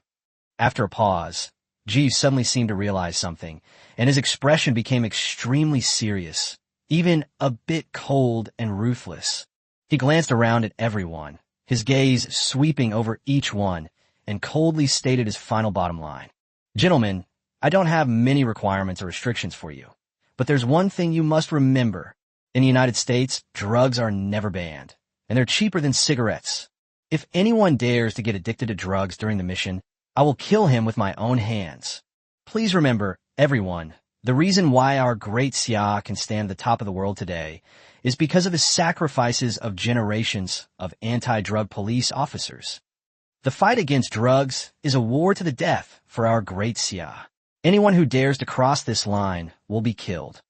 S1: After a pause, Ji suddenly seemed to realize something, and his expression became extremely serious, even a bit cold and ruthless. He glanced around at everyone, his gaze sweeping over each one, and coldly stated his final bottom line. Gentlemen, I don't have many requirements or restrictions for you, but there's one thing you must remember. In the United States, drugs are never banned, and they're cheaper than cigarettes. If anyone dares to get addicted to drugs during the mission, I will kill him with my own hands. Please remember, everyone, the reason why our great Xia can stand at the top of the world today is because of the sacrifices of generations of anti-drug police officers. The fight against drugs is a war to the death for our great Xia. Anyone who dares to cross this line will be killed.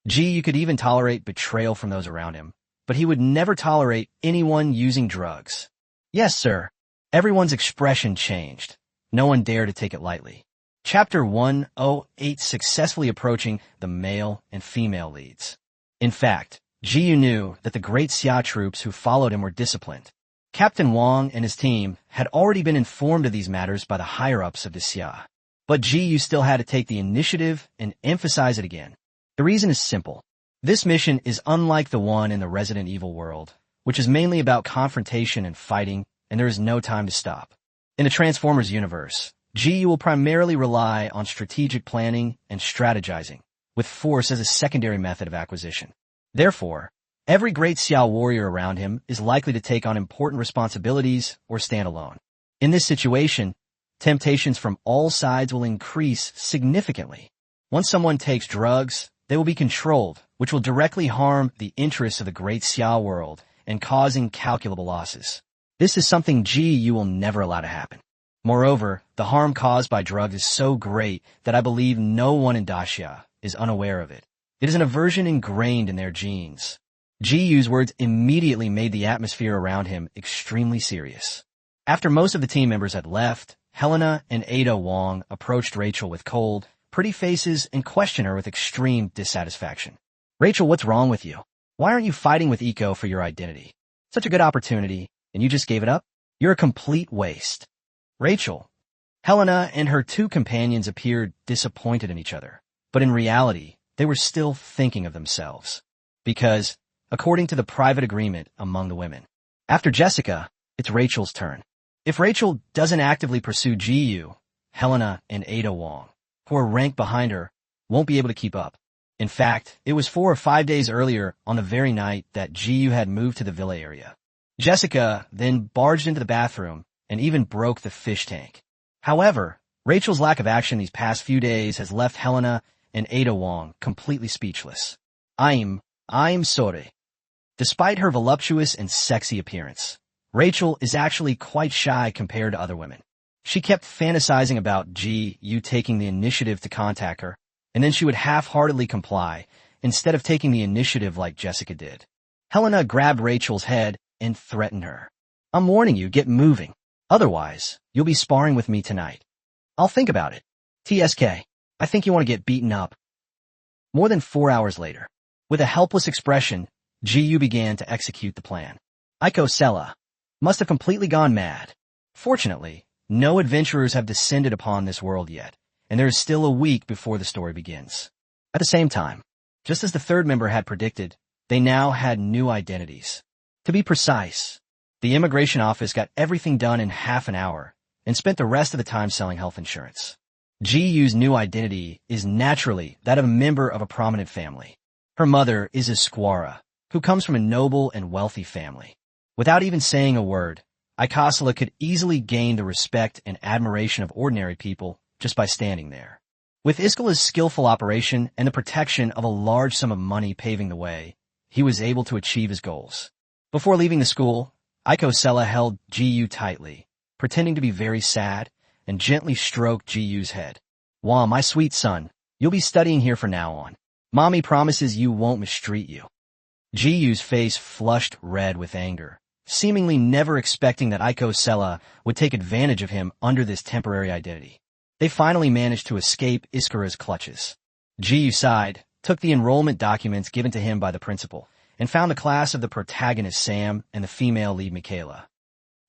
S1: You could even tolerate betrayal from those around him, but he would never tolerate anyone using drugs. Yes, sir. Everyone's expression changed. No one dared to take it lightly. Chapter 108: Successfully Approaching the Male and Female Leads. In fact, Jiyu knew that the great Xia troops who followed him were disciplined. Captain Wang and his team had already been informed of these matters by the higher-ups of the Xia. But Jiyu still had to take the initiative and emphasize it again. The reason is simple. This mission is unlike the one in the Resident Evil world, which is mainly about confrontation and fighting, and there is no time to stop. In the Transformers universe, Jiyu will primarily rely on strategic planning and strategizing, with force as a secondary method of acquisition. Therefore, every great Xia warrior around him is likely to take on important responsibilities or stand alone. In this situation, temptations from all sides will increase significantly. Once someone takes drugs, they will be controlled, which will directly harm the interests of the great Xia world and cause incalculable losses. This is something you will never allow to happen. Moreover, the harm caused by drugs is so great that I believe no one in Daxia is unaware of it. It is an aversion ingrained in their genes. Jiyu's words immediately made the atmosphere around him extremely serious. After most of the team members had left, Helena and Ada Wong approached Rachel with cold, pretty faces and questioned her with extreme dissatisfaction. Rachel, what's wrong with you? Why aren't you fighting with Eco for your identity? Such a good opportunity, and you just gave it up? You're a complete waste. Rachel. Helena and her two companions appeared disappointed in each other, but in reality, they were still thinking of themselves. Because, according to the private agreement among the women, after Jessica, it's Rachel's turn. If Rachel doesn't actively pursue Jiyu, Helena and Ada Wong, who are ranked behind her, won't be able to keep up. In fact, it was 4 or 5 days earlier on the very night that Jiyu had moved to the villa area. Jessica then barged into the bathroom and even broke the fish tank. However, Rachel's lack of action these past few days has left Helena and Ada Wong completely speechless. I'm sorry. Despite her voluptuous and sexy appearance, Rachel is actually quite shy compared to other women. She kept fantasizing about Jiyu taking the initiative to contact her, and then she would half-heartedly comply, instead of taking the initiative like Jessica did. Helena grabbed Rachel's head and threatened her. I'm warning you, get moving. Otherwise, you'll be sparring with me tonight. I'll think about it. TSK, I think you want to get beaten up. More than 4 hours later, with a helpless expression, Jiyu began to execute the plan. Iko Sella must have completely gone mad. Fortunately, no adventurers have descended upon this world yet, and there is still a week before the story begins. At the same time, just as the third member had predicted, they now had new identities. To be precise, the immigration office got everything done in half an hour and spent the rest of the time selling health insurance. Jiyu's new identity is naturally that of a member of a prominent family. Her mother is a Squara, who comes from a noble and wealthy family. Without even saying a word, Ikasala could easily gain the respect and admiration of ordinary people just by standing there. With Iskala's skillful operation and the protection of a large sum of money paving the way, he was able to achieve his goals. Before leaving the school, Iko Sella held Jiyu tightly, pretending to be very sad, and gently stroked Jiyu's head. Wah, my sweet son, you'll be studying here from now on. Mommy promises you won't mistreat you. Jiyu's face flushed red with anger, seemingly never expecting that Iko Sella would take advantage of him under this temporary identity. They finally managed to escape Iskara's clutches. Jiyu sighed, took the enrollment documents given to him by the principal, and found the class of the protagonist Sam and the female lead Michaela.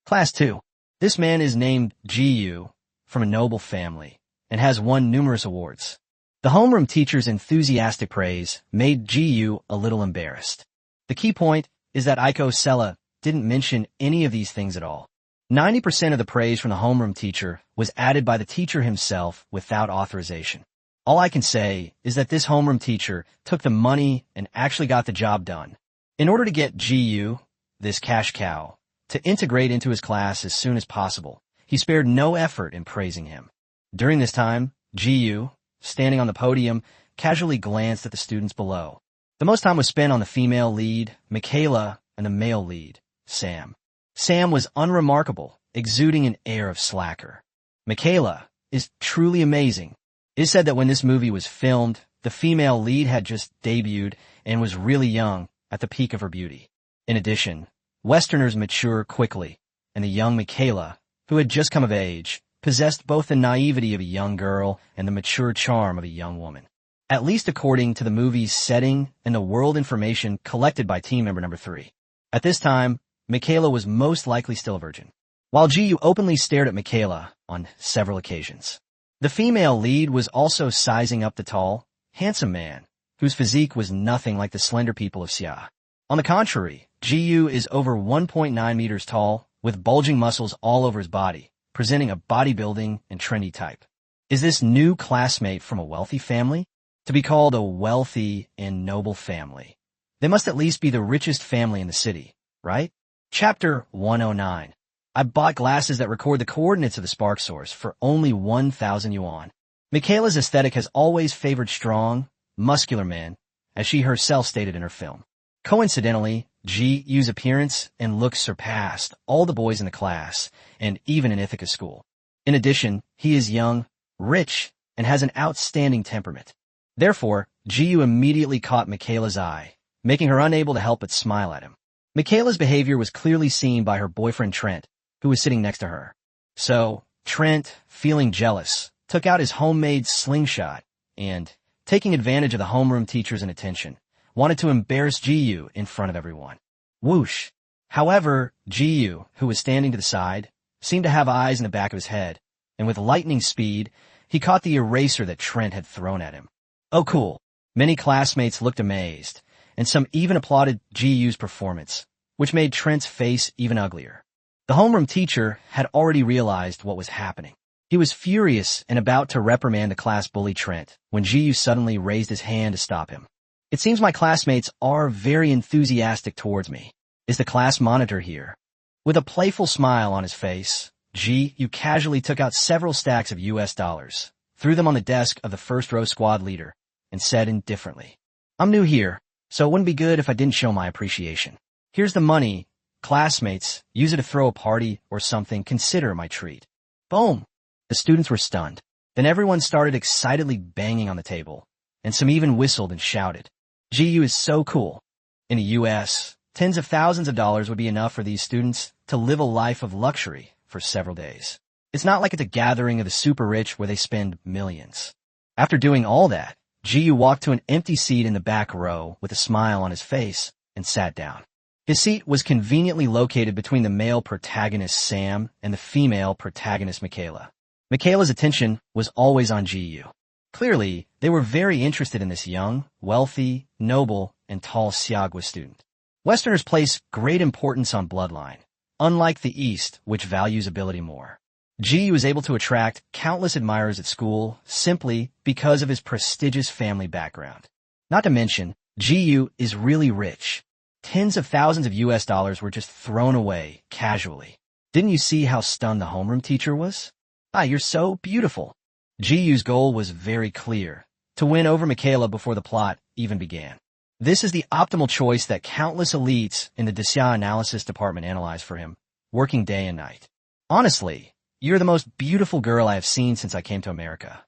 S1: Class 2. This man is named Jiyu, from a noble family and has won numerous awards. The homeroom teacher's enthusiastic praise made Ji-yu a little embarrassed. The key point is that Aiko Sella didn't mention any of these things at all. 90% of the praise from the homeroom teacher was added by the teacher himself without authorization. All I can say is that this homeroom teacher took the money and actually got the job done. In order to get Ji-yu, this cash cow, to integrate into his class as soon as possible, he spared no effort in praising him. During this time, Ji-yu, standing on the podium, casually glanced at the students below. The most time was spent on the female lead, Michaela, and the male lead, Sam. Sam was unremarkable, exuding an air of slacker. Michaela is truly amazing. It is said that when this movie was filmed, the female lead had just debuted and was really young at the peak of her beauty. In addition, Westerners mature quickly, and the young Michaela, who had just come of age, possessed both the naivety of a young girl and the mature charm of a young woman. At least according to the movie's setting and the world information collected by team member number 3. At this time, Michaela was most likely still a virgin, while Ji-yu openly stared at Michaela on several occasions. The female lead was also sizing up the tall, handsome man, whose physique was nothing like the slender people of Xia. On the contrary, Ji-yu is over 1.9 meters tall, with bulging muscles all over his body, presenting a bodybuilding and trendy type. Is this new classmate from a wealthy family? To be called a wealthy and noble family, they must at least be the richest family in the city, right? Chapter 109. I bought glasses that record the coordinates of the spark source for only 1,000 yuan. Michaela's aesthetic has always favored strong, muscular men, as she herself stated in her film. Coincidentally, Ji-yu's appearance and looks surpassed all the boys in the class, and even in Ithaca school. In addition, he is young, rich, and has an outstanding temperament. Therefore, Ji-yu immediately caught Michaela's eye, making her unable to help but smile at him. Michaela's behavior was clearly seen by her boyfriend Trent, who was sitting next to her. So, Trent, feeling jealous, took out his homemade slingshot and, taking advantage of the homeroom teacher's inattention, wanted to embarrass Ji-yu in front of everyone. Whoosh! However, Ji-yu, who was standing to the side, seemed to have eyes in the back of his head, and with lightning speed, he caught the eraser that Trent had thrown at him. Oh cool! Many classmates looked amazed, and some even applauded Ji-yu's performance, which made Trent's face even uglier. The homeroom teacher had already realized what was happening. He was furious and about to reprimand the class bully Trent when Ji-yu suddenly raised his hand to stop him. It seems my classmates are very enthusiastic towards me. Is the class monitor here? With a playful smile on his face, Ji-yu casually took out several stacks of US dollars, threw them on the desk of the first row squad leader, and said indifferently, "I'm new here, so it wouldn't be good if I didn't show my appreciation. Here's the money. Classmates, use it to throw a party or something. Consider my treat." Boom! The students were stunned. Then everyone started excitedly banging on the table, and some even whistled and shouted. Ji-yu is so cool. In the U.S., tens of thousands of dollars would be enough for these students to live a life of luxury for several days. It's not like it's a gathering of the super rich where they spend millions. After doing all that, Ji-yu walked to an empty seat in the back row with a smile on his face and sat down. His seat was conveniently located between the male protagonist Sam and the female protagonist Michaela. Michaela's attention was always on Ji-yu. Clearly, they were very interested in this young, wealthy, noble, and tall Xiagwa student. Westerners place great importance on bloodline, unlike the East, which values ability more. Ji-yu was able to attract countless admirers at school simply because of his prestigious family background. Not to mention, Ji-yu is really rich. Tens of thousands of US dollars were just thrown away, casually. Didn't you see how stunned the homeroom teacher was? "Ah, you're so beautiful." Ji-yu's goal was very clear, to win over Michaela before the plot even began. This is the optimal choice that countless elites in the Disya analysis department analyzed for him, working day and night. "Honestly, you're the most beautiful girl I have seen since I came to America."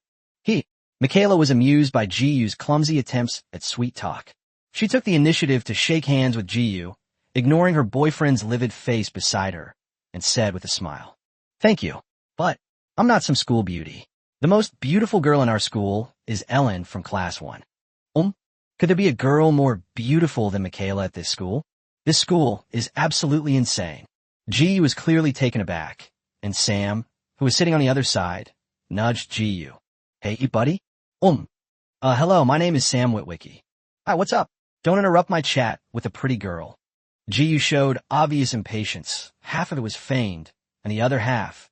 S1: Michaela was amused by Ji-yu's clumsy attempts at sweet talk. She took the initiative to shake hands with Ji-yu, ignoring her boyfriend's livid face beside her, and said with a smile, "Thank you, but I'm not some school beauty. The most beautiful girl in our school is Ellen from class 1. Could there be a girl more beautiful than Michaela at this school? This school is absolutely insane." Ji was clearly taken aback, and Sam, who was sitting on the other side, nudged Ji-yu. Hey, buddy? Hello, my name is Sam Witwicky. Hi, what's up? Don't interrupt my chat with a pretty girl. Ji-yu showed obvious impatience. Half of it was feigned, and the other half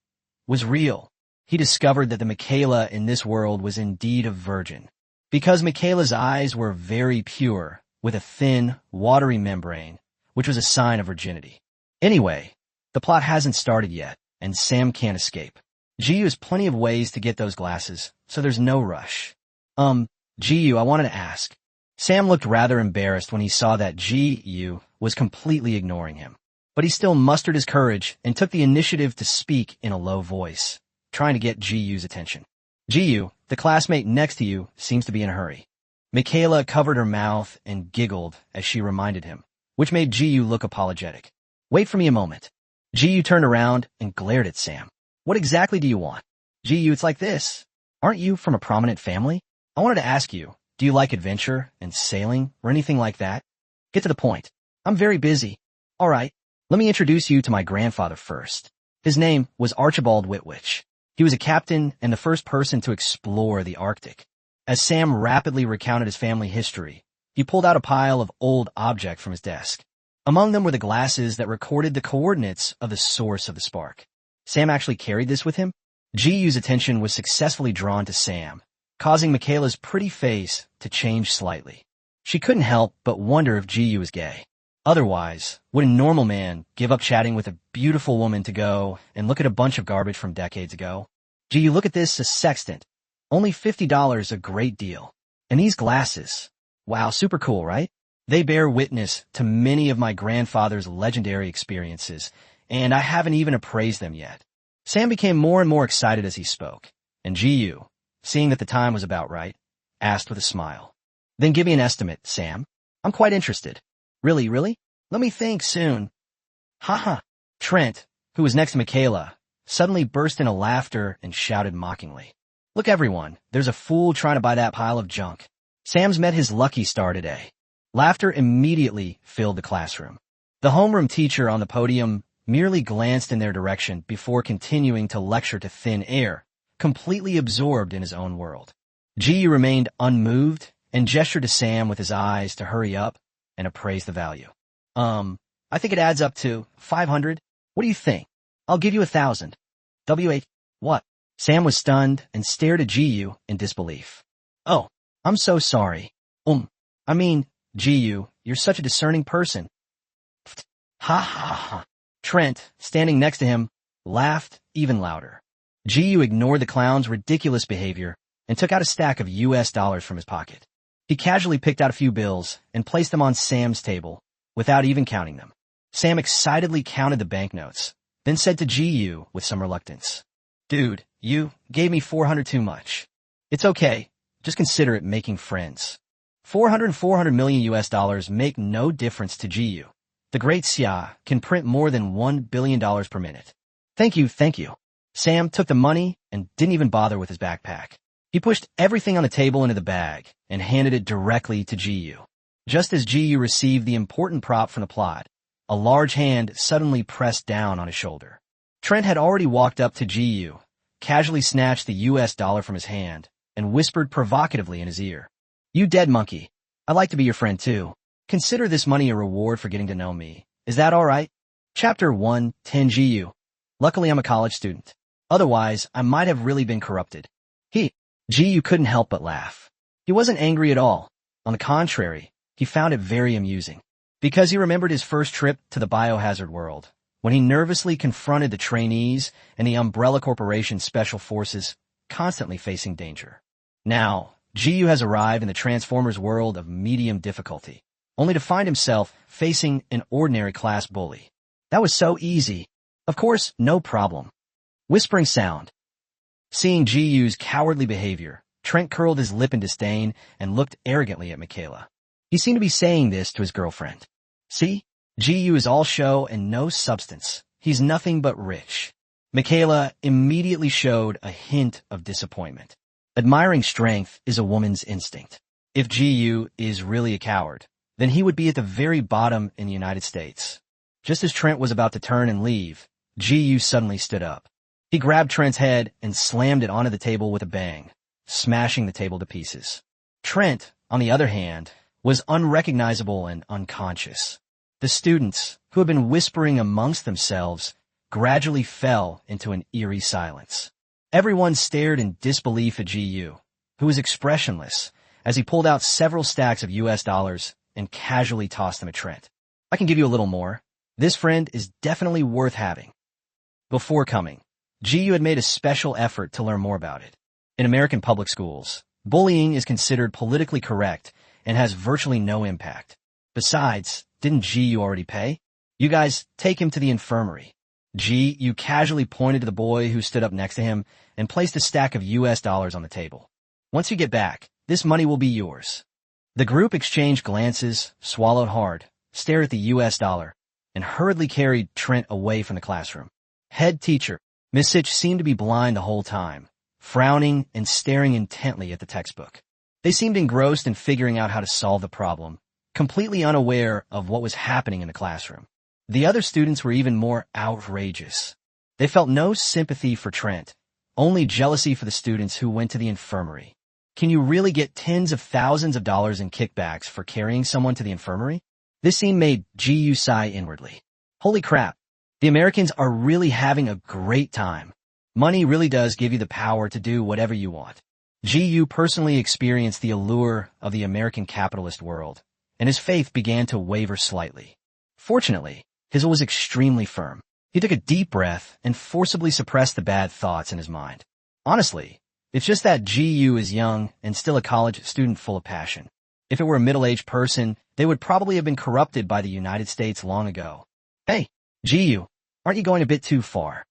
S1: was real. He discovered that the Michaela in this world was indeed a virgin, because Michaela's eyes were very pure, with a thin, watery membrane, which was a sign of virginity. Anyway, the plot hasn't started yet, and Sam can't escape. Ji-yu has plenty of ways to get those glasses, so there's no rush. Ji-yu, I wanted to ask. Sam looked rather embarrassed when he saw that Ji-yu was completely ignoring him. But he still mustered his courage and took the initiative to speak in a low voice, trying to get Ji-yu's attention. Ji-yu, the classmate next to you, seems to be in a hurry. Michaela covered her mouth and giggled as she reminded him, which made Ji-yu look apologetic. Wait for me a moment. Ji-yu turned around and glared at Sam. What exactly do you want? Ji-yu, it's like this. Aren't you from a prominent family? I wanted to ask you, do you like adventure and sailing or anything like that? Get to the point. I'm very busy. All right, let me introduce you to my grandfather first. His name was Archibald Whitwich. He was a captain and the first person to explore the Arctic. As Sam rapidly recounted his family history, he pulled out a pile of old objects from his desk. Among them were the glasses that recorded the coordinates of the source of the spark. Sam actually carried this with him? Ji-yu's attention was successfully drawn to Sam, causing Michaela's pretty face to change slightly. She couldn't help but wonder if Ji-yu was gay. Otherwise, would a normal man give up chatting with a beautiful woman to go and look at a bunch of garbage from decades ago? Ji-yu, look at this, a sextant. Only $50, a great deal. And these glasses. Wow, super cool, right? They bear witness to many of my grandfather's legendary experiences, and I haven't even appraised them yet. Sam became more and more excited as he spoke, and Ji-yu, seeing that the time was about right, asked with a smile. Then give me an estimate, Sam. I'm quite interested. Really? Let me think soon. Ha. Trent, who was next to Michaela, suddenly burst into laughter and shouted mockingly. Look everyone, there's a fool trying to buy that pile of junk. Sam's met his lucky star today. Laughter immediately filled the classroom. The homeroom teacher on the podium merely glanced in their direction before continuing to lecture to thin air, completely absorbed in his own world. Ji-yu remained unmoved and gestured to Sam with his eyes to hurry up and appraise the value. I think it adds up to 500. What do you think? I'll give you 1,000. W.H. What? Sam was stunned and stared at Ji-yu in disbelief. Oh, I'm so sorry. Ji-yu, you're such a discerning person. Ha. Trent, standing next to him, laughed even louder. Ji-yu ignored the clown's ridiculous behavior and took out a stack of US dollars from his pocket. He casually picked out a few bills and placed them on Sam's table, without even counting them. Sam excitedly counted the banknotes, then said to Ji-yu with some reluctance, Dude, you gave me 400 too much. It's okay, just consider it making friends. 400 and 400 million US dollars make no difference to Ji-yu. The great Xia can print more than $1 billion per minute. Thank you. Sam took the money and didn't even bother with his backpack. He pushed everything on the table into the bag and handed it directly to Ji-yu. Just as Ji-yu received the important prop from the plot, a large hand suddenly pressed down on his shoulder. Trent had already walked up to Ji-yu, casually snatched the US dollar from his hand, and whispered provocatively in his ear. You dead monkey. I'd like to be your friend too. Consider this money a reward for getting to know me. Is that all right? Chapter 110 Ji-yu. Luckily I'm a college student. Otherwise, I might have really been corrupted. Ji-yu couldn't help but laugh. He wasn't angry at all. On the contrary, he found it very amusing. Because he remembered his first trip to the biohazard world, when he nervously confronted the trainees and the Umbrella Corporation Special Forces constantly facing danger. Now, Ji-yu has arrived in the Transformers world of medium difficulty, only to find himself facing an ordinary class bully. That was so easy. Of course, no problem. Whispering sound. Seeing Ji-yu's cowardly behavior, Trent curled his lip in disdain and looked arrogantly at Michaela. He seemed to be saying this to his girlfriend. See? Ji-yu is all show and no substance. He's nothing but rich. Michaela immediately showed a hint of disappointment. Admiring strength is a woman's instinct. If Ji-yu is really a coward, then he would be at the very bottom in the United States. Just as Trent was about to turn and leave, Ji-yu suddenly stood up. He grabbed Trent's head and slammed it onto the table with a bang, smashing the table to pieces. Trent, on the other hand, was unrecognizable and unconscious. The students, who had been whispering amongst themselves, gradually fell into an eerie silence. Everyone stared in disbelief at GU, who was expressionless, as he pulled out several stacks of US dollars and casually tossed them at Trent. I can give you a little more. This friend is definitely worth having. Before coming, GU had made a special effort to learn more about it. In American public schools, bullying is considered politically correct and has virtually no impact. Besides, didn't GU already pay? You guys take him to the infirmary. GU casually pointed to the boy who stood up next to him and placed a stack of US dollars on the table. Once you get back, this money will be yours. The group exchanged glances, swallowed hard, stared at the US dollar, and hurriedly carried Trent away from the classroom. Head teacher, Miss Sitch, seemed to be blind the whole time, frowning and staring intently at the textbook. They seemed engrossed in figuring out how to solve the problem, completely unaware of what was happening in the classroom. The other students were even more outrageous. They felt no sympathy for Trent, only jealousy for the students who went to the infirmary. Can you really get tens of thousands of dollars in kickbacks for carrying someone to the infirmary? This scene made GU sigh inwardly. Holy crap, the Americans are really having a great time. Money really does give you the power to do whatever you want. GU personally experienced the allure of the American capitalist world, and his faith began to waver slightly. Fortunately, his will was extremely firm. He took a deep breath and forcibly suppressed the bad thoughts in his mind. Honestly, it's just that GU is young and still a college student full of passion. If it were a middle-aged person, they would probably have been corrupted by the United States long ago. Hey, GU, aren't you going a bit too far?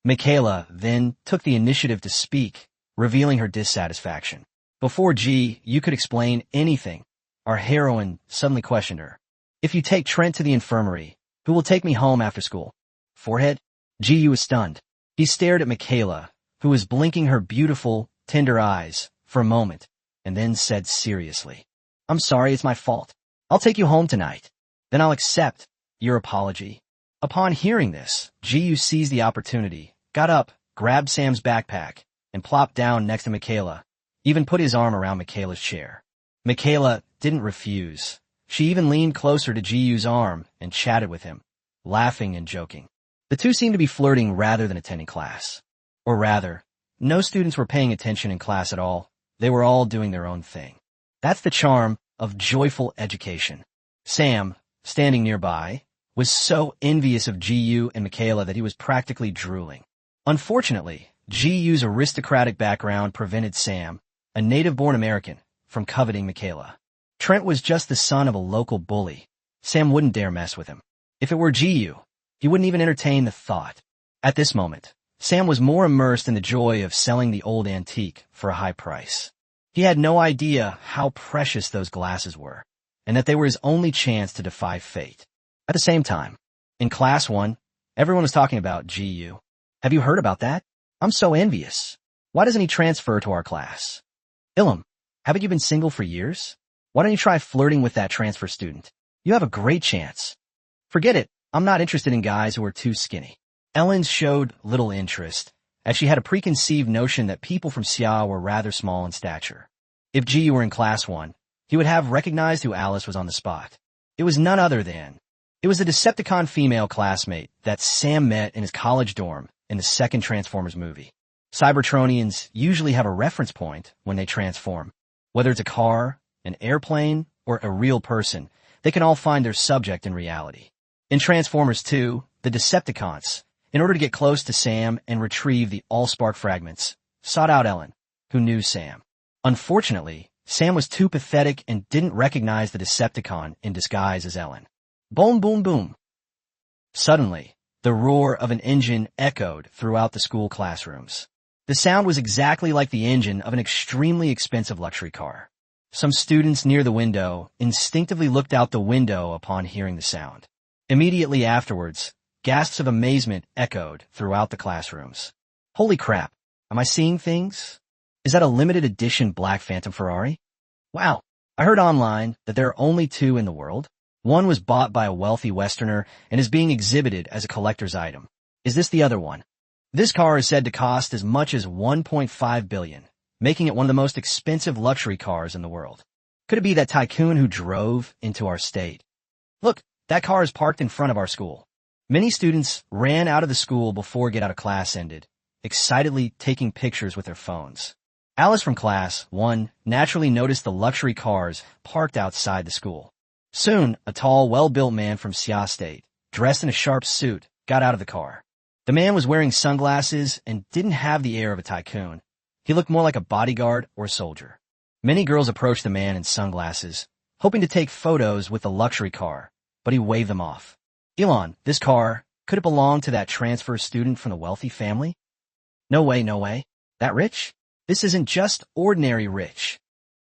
S1: Michaela then took the initiative to speak, revealing her dissatisfaction. Before GU could explain anything, our heroine suddenly questioned her. If you take Trent to the infirmary, who will take me home after school? Forehead? GU was stunned. He stared at Michaela, who was blinking her beautiful, tender eyes for a moment, and then said seriously, I'm sorry, it's my fault. I'll take you home tonight. Then I'll accept your apology. Upon hearing this, GU seized the opportunity, got up, grabbed Sam's backpack, and plopped down next to Michaela, even put his arm around Michaela's chair. Michaela didn't refuse. She even leaned closer to GU's arm and chatted with him, laughing and joking. The two seemed to be flirting rather than attending class. Or rather, no students were paying attention in class at all. They were all doing their own thing. That's the charm of joyful education. Sam, standing nearby, was so envious of GU and Michaela that he was practically drooling. Unfortunately, GU's aristocratic background prevented Sam, a native-born American, from coveting Michaela. Trent was just the son of a local bully. Sam wouldn't dare mess with him. If it were GU, he wouldn't even entertain the thought. At this moment, Sam was more immersed in the joy of selling the old antique for a high price. He had no idea how precious those glasses were, and that they were his only chance to defy fate. At the same time, in Class 1, everyone was talking about GU. Have you heard about that? I'm so envious. Why doesn't he transfer to our class? Ilham, haven't you been single for years? Why don't you try flirting with that transfer student? You have a great chance. Forget it. I'm not interested in guys who are too skinny. Ellen showed little interest, as she had a preconceived notion that people from Xia were rather small in stature. If GU were in Class 1, he would have recognized who Alice was on the spot. It was none other than... It was the Decepticon female classmate that Sam met in his college dorm in the second Transformers movie. Cybertronians usually have a reference point when they transform. Whether it's a car, an airplane, or a real person, they can all find their subject in reality. In Transformers 2, the Decepticons, in order to get close to Sam and retrieve the Allspark fragments, sought out Ellen, who knew Sam. Unfortunately, Sam was too pathetic and didn't recognize the Decepticon in disguise as Ellen. Boom, boom, boom. Suddenly, the roar of an engine echoed throughout the school classrooms. The sound was exactly like the engine of an extremely expensive luxury car. Some students near the window instinctively looked out the window upon hearing the sound. Immediately afterwards, gasps of amazement echoed throughout the classrooms. Holy crap, am I seeing things? Is that a limited edition Black Phantom Ferrari? Wow, I heard online that there are only two in the world. One was bought by a wealthy Westerner and is being exhibited as a collector's item. Is this the other one? This car is said to cost as much as $1.5 billion, making it one of the most expensive luxury cars in the world. Could it be that tycoon who drove into our state? Look, that car is parked in front of our school. Many students ran out of the school before get out of class ended, excitedly taking pictures with their phones. Alice from class 1 naturally noticed the luxury cars parked outside the school. Soon, a tall, well-built man from Sia State, dressed in a sharp suit, got out of the car. The man was wearing sunglasses and didn't have the air of a tycoon. He looked more like a bodyguard or a soldier. Many girls approached the man in sunglasses, hoping to take photos with the luxury car, but he waved them off. Elon, this car, could it belong to that transfer student from the wealthy family? No way, no way. That rich? This isn't just ordinary rich.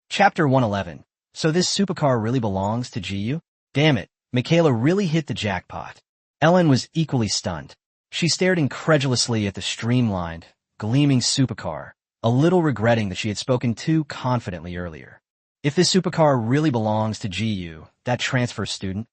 S1: Chapter 111. So this supercar really belongs to GU? Damn it, Michaela really hit the jackpot. Ellen was equally stunned. She stared incredulously at the streamlined, gleaming supercar, a little regretting that she had spoken too confidently earlier. If this supercar really belongs to GU, that transfer student,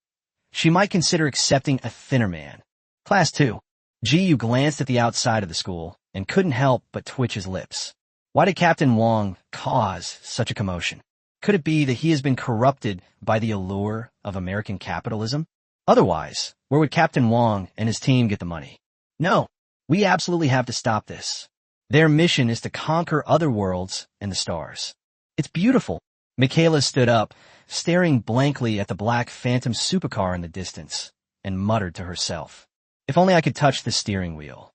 S1: she might consider accepting a thinner man. Class 2. GU glanced at the outside of the school and couldn't help but twitch his lips. Why did Captain Wong cause such a commotion? Could it be that he has been corrupted by the allure of American capitalism? Otherwise, where would Captain Wong and his team get the money? No, we absolutely have to stop this. Their mission is to conquer other worlds and the stars. It's beautiful. Michaela stood up, staring blankly at the black phantom supercar in the distance, and muttered to herself, "If only I could touch the steering wheel."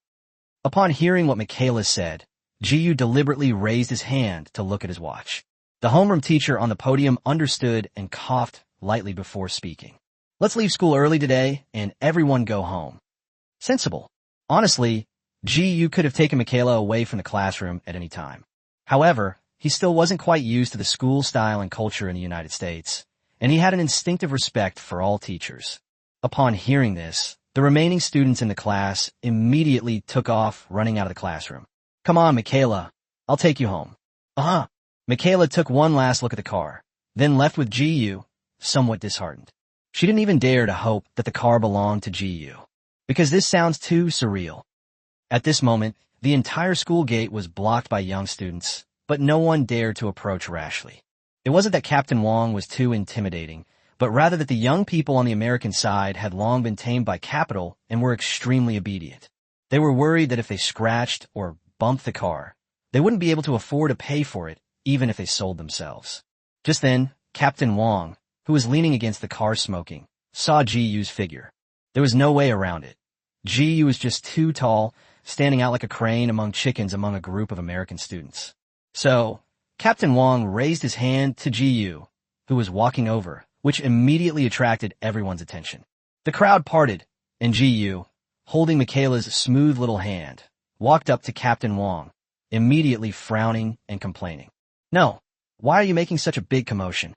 S1: Upon hearing what Michaela said, GU deliberately raised his hand to look at his watch. The homeroom teacher on the podium understood and coughed lightly before speaking. "Let's leave school early today and everyone go home." Sensible. Honestly, GU could have taken Michaela away from the classroom at any time. However, he still wasn't quite used to the school style and culture in the United States, and he had an instinctive respect for all teachers. Upon hearing this, the remaining students in the class immediately took off running out of the classroom. "Come on, Michaela. I'll take you home." "Uh-huh." Michaela took one last look at the car, then left with GU, somewhat disheartened. She didn't even dare to hope that the car belonged to GU, because this sounds too surreal. At this moment, the entire school gate was blocked by young students, but no one dared to approach rashly. It wasn't that Captain Wong was too intimidating, but rather that the young people on the American side had long been tamed by capital and were extremely obedient. They were worried that if they scratched or bumped the car, they wouldn't be able to afford to pay for it, even if they sold themselves. Just then, Captain Wong, who was leaning against the car smoking, saw GU's figure. There was no way around it. GU was just too tall, standing out like a crane among chickens among a group of American students. So, Captain Wong raised his hand to GU, who was walking over, which immediately attracted everyone's attention. The crowd parted, and GU, holding Michaela's smooth little hand, walked up to Captain Wong, immediately frowning and complaining. "No, why are you making such a big commotion?"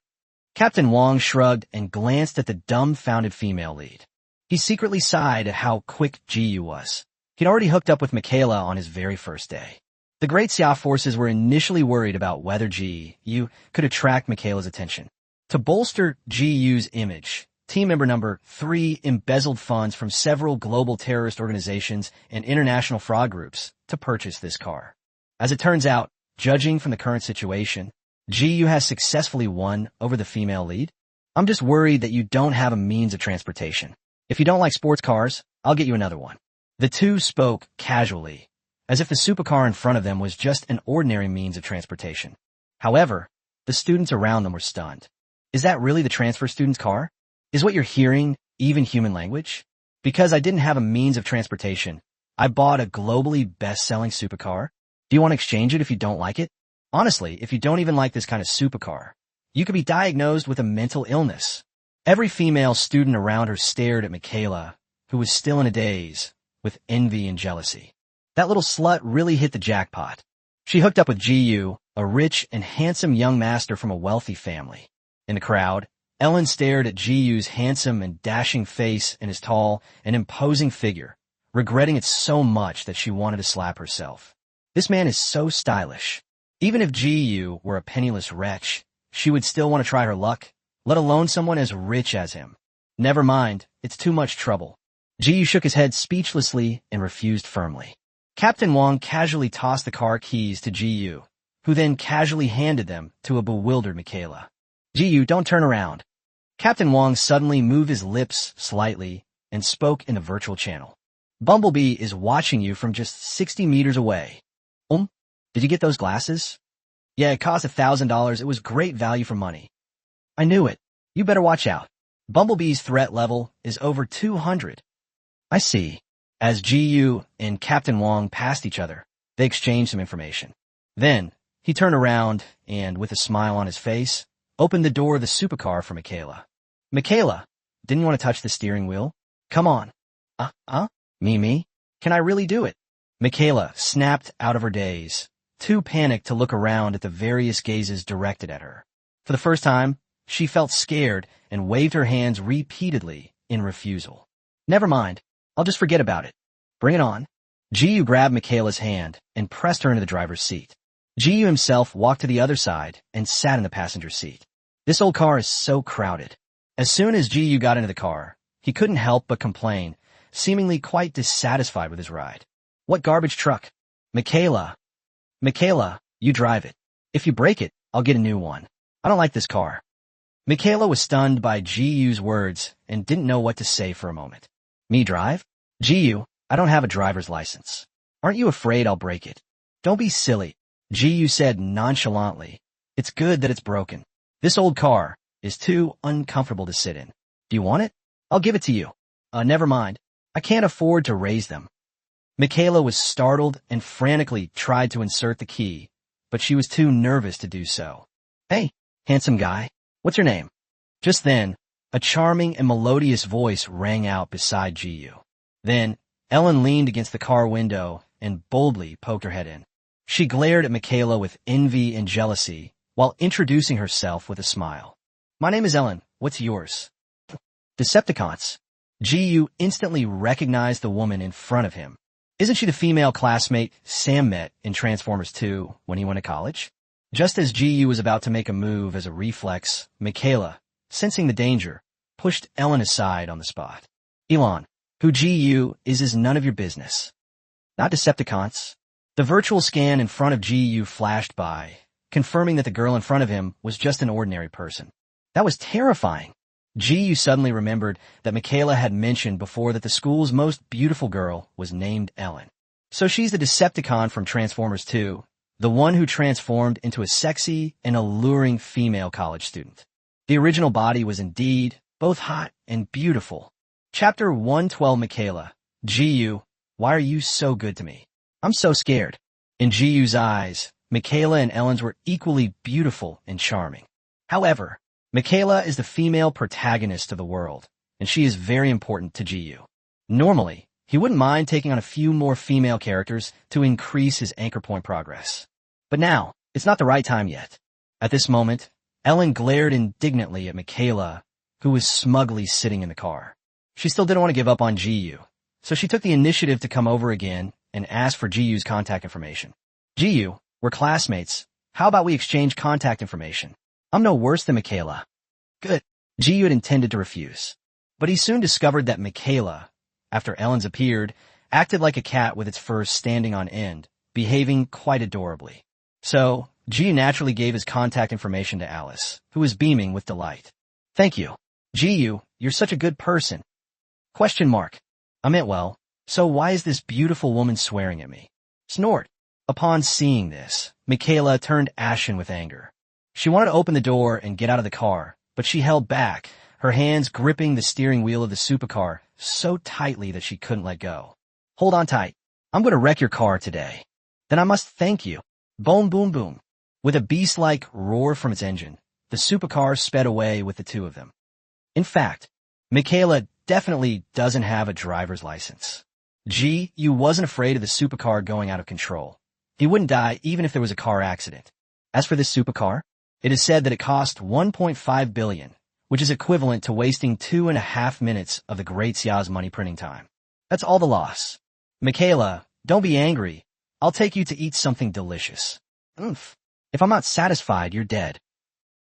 S1: Captain Wong shrugged and glanced at the dumbfounded female lead. He secretly sighed at how quick GU was. He'd already hooked up with Michaela on his very first day. The Great Xia forces were initially worried about whether GU could attract Michaela's attention. To bolster GU's image, team member number 3 embezzled funds from several global terrorist organizations and international fraud groups to purchase this car. As it turns out, judging from the current situation, GU has successfully won over the female lead. "I'm just worried that you don't have a means of transportation. If you don't like sports cars, I'll get you another one." The two spoke casually, as if the supercar in front of them was just an ordinary means of transportation. However, the students around them were stunned. Is that really the transfer student's car? Is what you're hearing even human language? Because I didn't have a means of transportation, I bought a globally best-selling supercar. Do you want to exchange it if you don't like it? Honestly, if you don't even like this kind of supercar, you could be diagnosed with a mental illness. Every female student around her stared at Michaela, who was still in a daze, with envy and jealousy. That little slut really hit the jackpot. She hooked up with GU, a rich and handsome young master from a wealthy family. In the crowd, Ellen stared at GU's handsome and dashing face and his tall and imposing figure, regretting it so much that she wanted to slap herself. This man is so stylish. Even if GU were a penniless wretch, she would still want to try her luck, let alone someone as rich as him. Never mind, it's too much trouble. GU shook his head speechlessly and refused firmly. Captain Wong casually tossed the car keys to Ji-yu, who then casually handed them to a bewildered Michaela. Ji-yu, don't turn around. Captain Wong suddenly moved his lips slightly and spoke in the virtual channel. Bumblebee is watching you from just 60 meters away. Did you get those glasses? Yeah, it cost $1,000. It was great value for money. I knew it. You better watch out. Bumblebee's threat level is over 200. I see. As Ji-yu and Captain Wong passed each other, they exchanged some information. Then, he turned around and, with a smile on his face, opened the door of the supercar for Michaela. Michaela, didn't you want to touch the steering wheel? Come on. Me? Can I really do it? Michaela snapped out of her daze, too panicked to look around at the various gazes directed at her. For the first time, she felt scared and waved her hands repeatedly in refusal. Never mind. I'll just forget about it. Bring it on. Ji-yu grabbed Michaela's hand and pressed her into the driver's seat. Ji-yu himself walked to the other side and sat in the passenger seat. This old car is so crowded. As soon as Ji-yu got into the car, he couldn't help but complain, seemingly quite dissatisfied with his ride. What garbage truck? Michaela, you drive it. If you break it, I'll get a new one. I don't like this car. Michaela was stunned by Ji-yu's words and didn't know what to say for a moment. Me drive? Ji-yu, I don't have a driver's license. Aren't you afraid I'll break it? Don't be silly, Ji-yu said nonchalantly. It's good that it's broken. This old car is too uncomfortable to sit in. Do you want it? I'll give it to you. Never mind. I can't afford to raise them. Michaela was startled and frantically tried to insert the key, but she was too nervous to do so. Hey, handsome guy, what's your name? Just then, a charming and melodious voice rang out beside Ji-yu. Then, Ellen leaned against the car window and boldly poked her head in. She glared at Michaela with envy and jealousy while introducing herself with a smile. My name is Ellen. What's yours? Decepticons. Ji-yu instantly recognized the woman in front of him. Isn't she the female classmate Sam met in Transformers 2 when he went to college? Just as Ji-yu was about to make a move as a reflex, Michaela, sensing the danger, pushed Ellen aside on the spot. Elon, who Ji-yu is none of your business. Not Decepticons. The virtual scan in front of Ji-yu flashed by, confirming that the girl in front of him was just an ordinary person. That was terrifying. Ji-yu suddenly remembered that Michaela had mentioned before that the school's most beautiful girl was named Ellen. So she's the Decepticon from Transformers 2, the one who transformed into a sexy and alluring female college student. The original body was indeed both hot and beautiful. Chapter 112 Michaela. Ji-yu, why are you so good to me? I'm so scared. In Ji-yu's eyes, Michaela and Ellen's were equally beautiful and charming. However, Michaela is the female protagonist of the world, and she is very important to Ji-yu. Normally, he wouldn't mind taking on a few more female characters to increase his anchor point progress. But now, it's not the right time yet. At this moment, Ellen glared indignantly at Michaela, who was smugly sitting in the car. She still didn't want to give up on Ji-yu, so she took the initiative to come over again and ask for Ji-yu's contact information. Ji-yu, we're classmates. How about we exchange contact information? I'm no worse than Michaela. Good. Ji-yu had intended to refuse. But he soon discovered that Michaela, after Ellen's appeared, acted like a cat with its fur standing on end, behaving quite adorably. So, Ji-yu naturally gave his contact information to Alice, who was beaming with delight. Thank you. Ji-yu, you're such a good person. Question mark. I meant well, so why is this beautiful woman swearing at me? Snort. Upon seeing this, Michaela turned ashen with anger. She wanted to open the door and get out of the car, but she held back, her hands gripping the steering wheel of the supercar so tightly that she couldn't let go. Hold on tight. I'm going to wreck your car today. Then I must thank you. Boom, boom, boom. With a beast-like roar from its engine, the supercar sped away with the two of them. In fact, Michaela definitely doesn't have a driver's license. Ji-yu wasn't afraid of the supercar going out of control. He wouldn't die even if there was a car accident. As for this supercar, it is said that it cost 1.5 billion, which is equivalent to wasting 2.5 minutes of the Great Xia's money printing time. That's all the loss. Michaela, don't be angry. I'll take you to eat something delicious. Oomph. If I'm not satisfied, you're dead.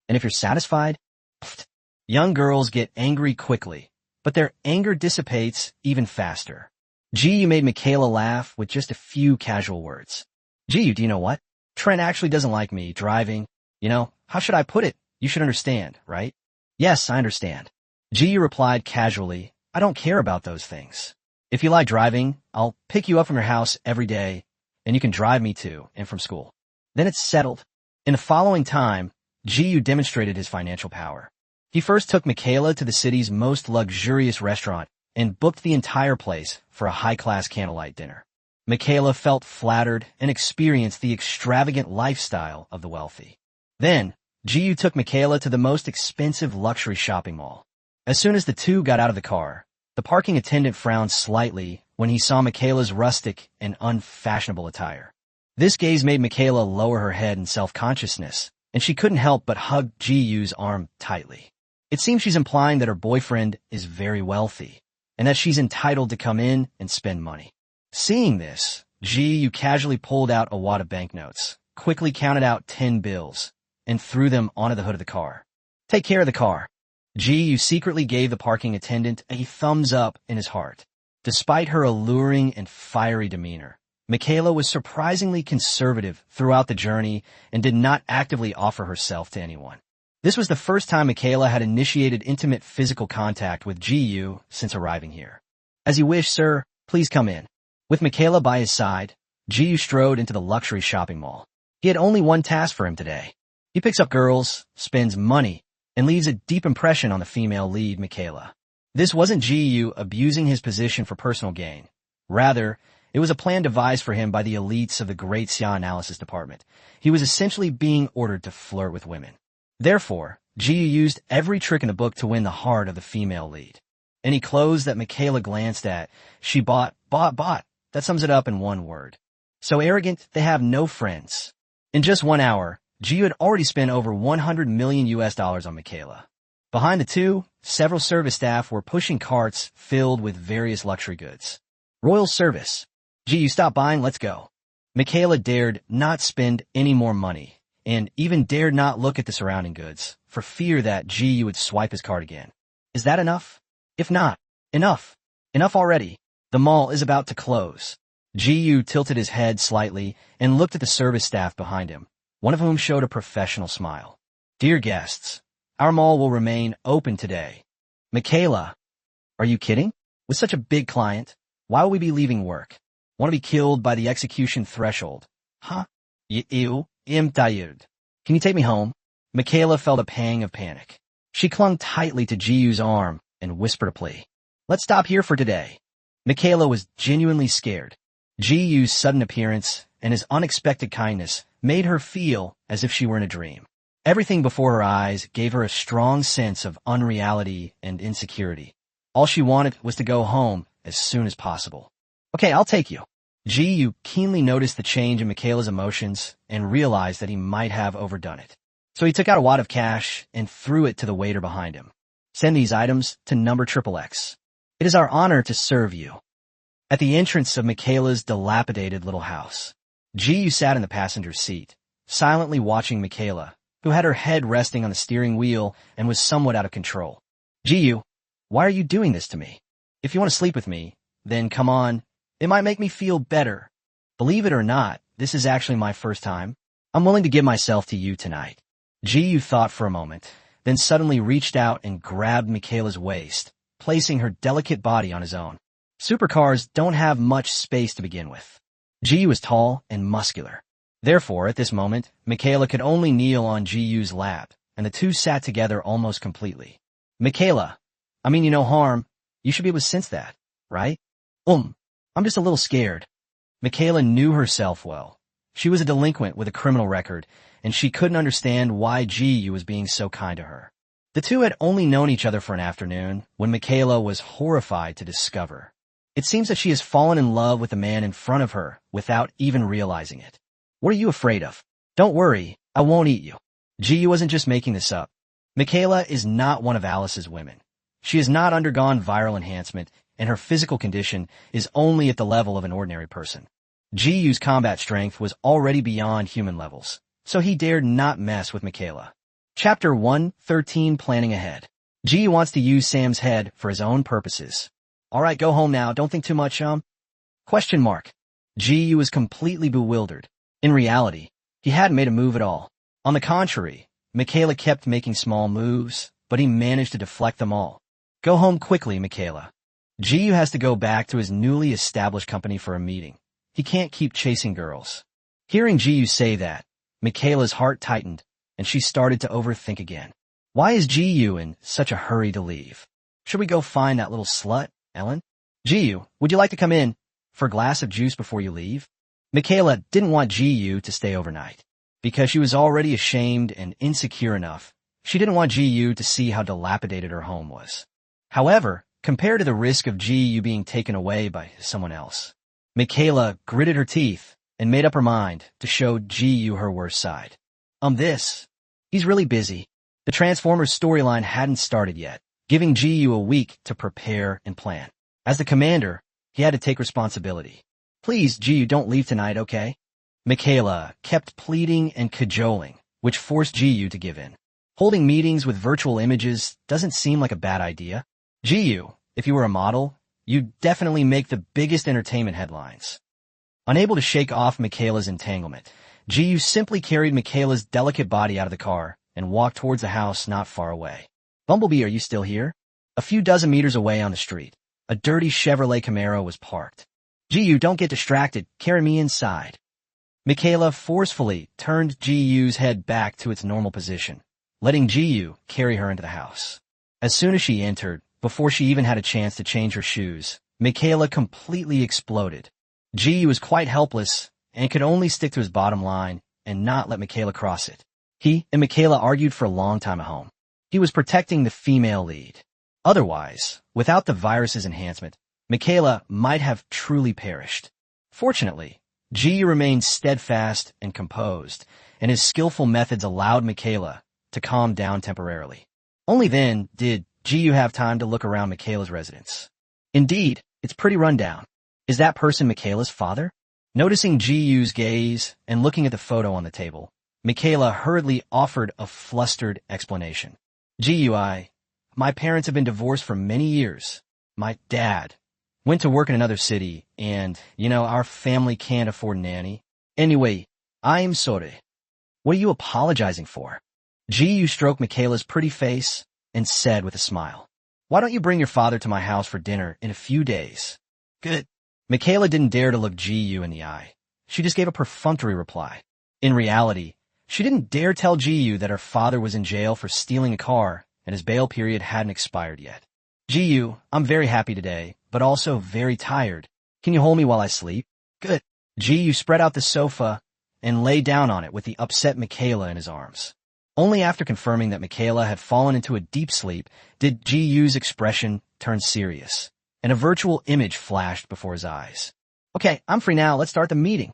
S1: And if you're satisfied, pfft. Young girls get angry quickly, but their anger dissipates even faster. Ji made Michaela laugh with just a few casual words. Ji, do you know what? Trent actually doesn't like me driving. How should I put it? You should understand, right? Yes, I understand. Ji replied casually, I don't care about those things. If you like driving, I'll pick you up from your house every day, and you can drive me to and from school. Then it's settled. In the following time, Ji demonstrated his financial power. He first took Michaela to the city's most luxurious restaurant and booked the entire place for a high-class candlelight dinner. Michaela felt flattered and experienced the extravagant lifestyle of the wealthy. Then, Ji took Michaela to the most expensive luxury shopping mall. As soon as the two got out of the car, the parking attendant frowned slightly when he saw Michaela's rustic and unfashionable attire. This gaze made Michaela lower her head in self-consciousness, and she couldn't help but hug Ji arm tightly. It seems she's implying that her boyfriend is very wealthy, and that she's entitled to come in and spend money. Seeing this, Ji casually pulled out a wad of banknotes, quickly counted out 10 bills, and threw them onto the hood of the car. Take care of the car. Ji secretly gave the parking attendant a thumbs up in his heart. Despite her alluring and fiery demeanor, Michaela was surprisingly conservative throughout the journey and did not actively offer herself to anyone. This was the first time Michaela had initiated intimate physical contact with Ji since arriving here. As you wish, sir, please come in. With Michaela by his side, Ji strode into the luxury shopping mall. He had only one task for him today. He picks up girls, spends money, and leaves a deep impression on the female lead, Michaela. This wasn't Ji abusing his position for personal gain. Rather, it was a plan devised for him by the elites of the Great Xia Analysis Department. He was essentially being ordered to flirt with women. Therefore, Ji used every trick in the book to win the heart of the female lead. Any clothes that Michaela glanced at, she bought. That sums it up in one word. So arrogant, they have no friends. In just 1 hour, Ji had already spent over $100 million on Michaela. Behind the two, several service staff were pushing carts filled with various luxury goods. Royal service. Ji, stop buying, let's go. Michaela dared not spend any more money, and even dared not look at the surrounding goods, for fear that Ji would swipe his card again. Is that enough? If not, enough. Enough already. The mall is about to close. Ji tilted his head slightly and looked at the service staff behind him, one of whom showed a professional smile. Dear guests, our mall will remain open today. Michaela, are you kidding? With such a big client, why will we be leaving work? Want to be killed by the execution threshold? Huh? I'm tired. Can you take me home? Michaela felt a pang of panic. She clung tightly to Ji's arm and whispered a plea. Let's stop here for today. Michaela was genuinely scared. Ji's sudden appearance and his unexpected kindness made her feel as if she were in a dream. Everything before her eyes gave her a strong sense of unreality and insecurity. All she wanted was to go home as soon as possible. Okay, I'll take you. Ji keenly noticed the change in Michaela's emotions and realized that he might have overdone it. So he took out a wad of cash and threw it to the waiter behind him. Send these items to number XXX. It is our honor to serve you. At the entrance of Michaela's dilapidated little house, Ji sat in the passenger seat, silently watching Michaela, who had her head resting on the steering wheel and was somewhat out of control. Ji, why are you doing this to me? If you want to sleep with me, then come on. It might make me feel better. Believe it or not, this is actually my first time. I'm willing to give myself to you tonight. Ji thought for a moment, then suddenly reached out and grabbed Michaela's waist, placing her delicate body on his own. Supercars don't have much space to begin with. Ji was tall and muscular. Therefore, at this moment, Michaela could only kneel on Ji's lap, and the two sat together almost completely. Michaela, I mean you no harm. You should be able to sense that, right? I'm just a little scared. Michaela knew herself well. She was a delinquent with a criminal record, and she couldn't understand why Ji was being so kind to her. The two had only known each other for an afternoon when Michaela was horrified to discover. It seems that she has fallen in love with the man in front of her without even realizing it. What are you afraid of? Don't worry, I won't eat you. Ji wasn't just making this up. Michaela is not one of Alice's women. She has not undergone viral enhancement, and her physical condition is only at the level of an ordinary person. Ji's combat strength was already beyond human levels, so he dared not mess with Michaela. Chapter 113 Planning Ahead. Ji wants to use Sam's head for his own purposes. Alright, go home now, don't think too much, Question mark. Ji was completely bewildered. In reality, he hadn't made a move at all. On the contrary, Michaela kept making small moves, but he managed to deflect them all. Go home quickly, Michaela. Ji has to go back to his newly established company for a meeting. He can't keep chasing girls. Hearing Ji say that, Michaela's heart tightened, and she started to overthink again. Why is Ji in such a hurry to leave? Should we go find that little slut, Ellen? Ji, would you like to come in for a glass of juice before you leave? Michaela didn't want Ji to stay overnight. Because she was already ashamed and insecure enough, she didn't want Ji to see how dilapidated her home was. However, compared to the risk of Ji being taken away by someone else, Michaela gritted her teeth and made up her mind to show Ji her worst side. He's really busy. The Transformers storyline hadn't started yet, giving Ji a week to prepare and plan. As the commander, he had to take responsibility. Please, Ji, don't leave tonight, okay? Michaela kept pleading and cajoling, which forced Ji to give in. Holding meetings with virtual images doesn't seem like a bad idea. Ji, if you were a model, you'd definitely make the biggest entertainment headlines. Unable to shake off Michaela's entanglement, Ji simply carried Michaela's delicate body out of the car and walked towards the house not far away. Bumblebee, are you still here? A few dozen meters away on the street, a dirty Chevrolet Camaro was parked. Ji, don't get distracted. Carry me inside. Michaela forcefully turned Ji's head back to its normal position, letting Ji carry her into the house. As soon as she entered, before she even had a chance to change her shoes, Michaela completely exploded. Ji was quite helpless and could only stick to his bottom line and not let Michaela cross it. He and Michaela argued for a long time at home. He was protecting the female lead. Otherwise, without the virus's enhancement, Michaela might have truly perished. Fortunately, Ji remained steadfast and composed, and his skillful methods allowed Michaela to calm down temporarily. Only then did Ji have time to look around Michaela's residence. Indeed, it's pretty rundown. Is that person Michaela's father? Noticing Ji's gaze and looking at the photo on the table, Michaela hurriedly offered a flustered explanation. My parents have been divorced for many years. My dad went to work in another city, and, our family can't afford a nanny. Anyway, I'm sorry. What are you apologizing for? Ji stroked Michaela's pretty face and said with a smile, why don't you bring your father to my house for dinner in a few days? Good. Michaela didn't dare to look Ji in the eye. She just gave a perfunctory reply. In reality, she didn't dare tell Ji that her father was in jail for stealing a car and his bail period hadn't expired yet. Ji, I'm very happy today, but also very tired. Can you hold me while I sleep? Good. Ji spread out the sofa and lay down on it with the upset Michaela in his arms. Only after confirming that Michaela had fallen into a deep sleep did Ji's expression turn serious, and a virtual image flashed before his eyes. Okay, I'm free now. Let's start the meeting.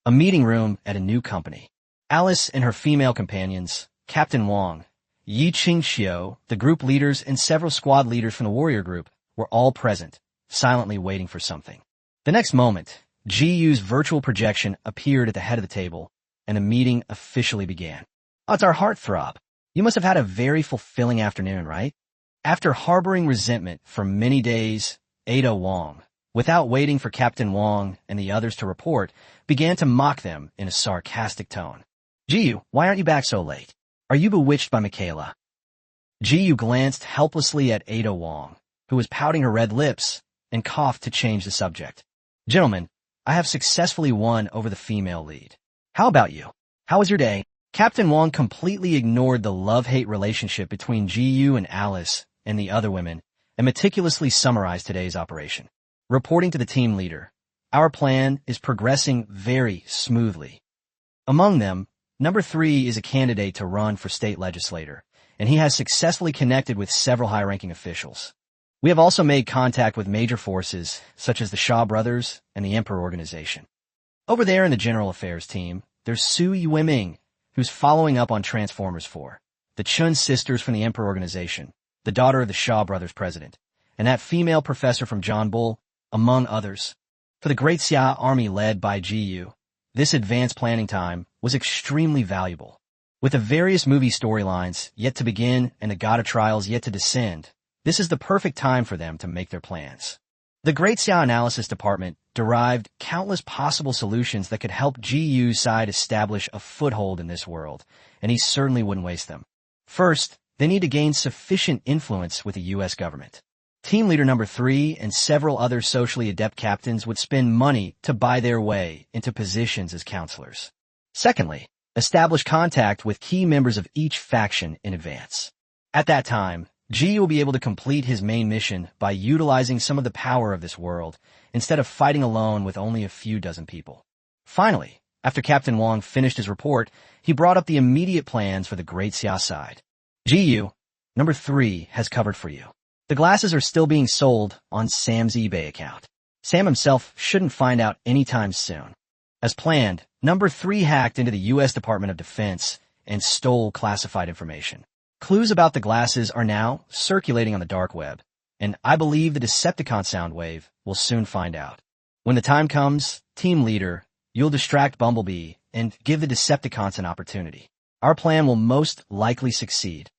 S1: A meeting room at a new company. Alice and her female companions, Captain Wong, Yi Qingxiu, the group leaders, and several squad leaders from the warrior group were all present, silently waiting for something. The next moment, Ji's virtual projection appeared at the head of the table, and the meeting officially began. Oh, it's our heartthrob. You must have had a very fulfilling afternoon, right? After harboring resentment for many days, Ada Wong, without waiting for Captain Wong and the others to report, began to mock them in a sarcastic tone. Ji, why aren't you back so late? Are you bewitched by Michaela? Ji glanced helplessly at Ada Wong, who was pouting her red lips, and coughed to change the subject. Gentlemen, I have successfully won over the female lead. How about you? How was your day? Captain Wong completely ignored the love-hate relationship between Ji and Alice and the other women and meticulously summarized today's operation. Reporting to the team leader, our plan is progressing very smoothly. Among them, number 3 is a candidate to run for state legislator, and he has successfully connected with several high-ranking officials. We have also made contact with major forces, such as the Shaw Brothers and the Emperor Organization. Over there in the General Affairs team, there's Su Yiming, who's following up on Transformers 4, the Chun sisters from the Emperor Organization, the daughter of the Shaw Brothers president, and that female professor from John Bull, among others. For the Great Xia army led by Ji, this advanced planning time was extremely valuable. With the various movie storylines yet to begin and the God of Trials yet to descend, this is the perfect time for them to make their plans. The Great Xia Analysis Department derived countless possible solutions that could help GU's side establish a foothold in this world, and he certainly wouldn't waste them. First, they need to gain sufficient influence with the U.S. government. Team leader number 3 and several other socially adept captains would spend money to buy their way into positions as counselors. Secondly, establish contact with key members of each faction in advance. At that time, G will be able to complete his main mission by utilizing some of the power of this world, instead of fighting alone with only a few dozen people. Finally, after Captain Wong finished his report, he brought up the immediate plans for the Great Xia side. GU, number 3 has covered for you. The glasses are still being sold on Sam's eBay account. Sam himself shouldn't find out anytime soon. As planned, number 3 hacked into the U.S. Department of Defense and stole classified information. Clues about the glasses are now circulating on the dark web, and I believe the Decepticon Soundwave will soon find out. When the time comes, team leader, you'll distract Bumblebee and give the Decepticons an opportunity. Our plan will most likely succeed.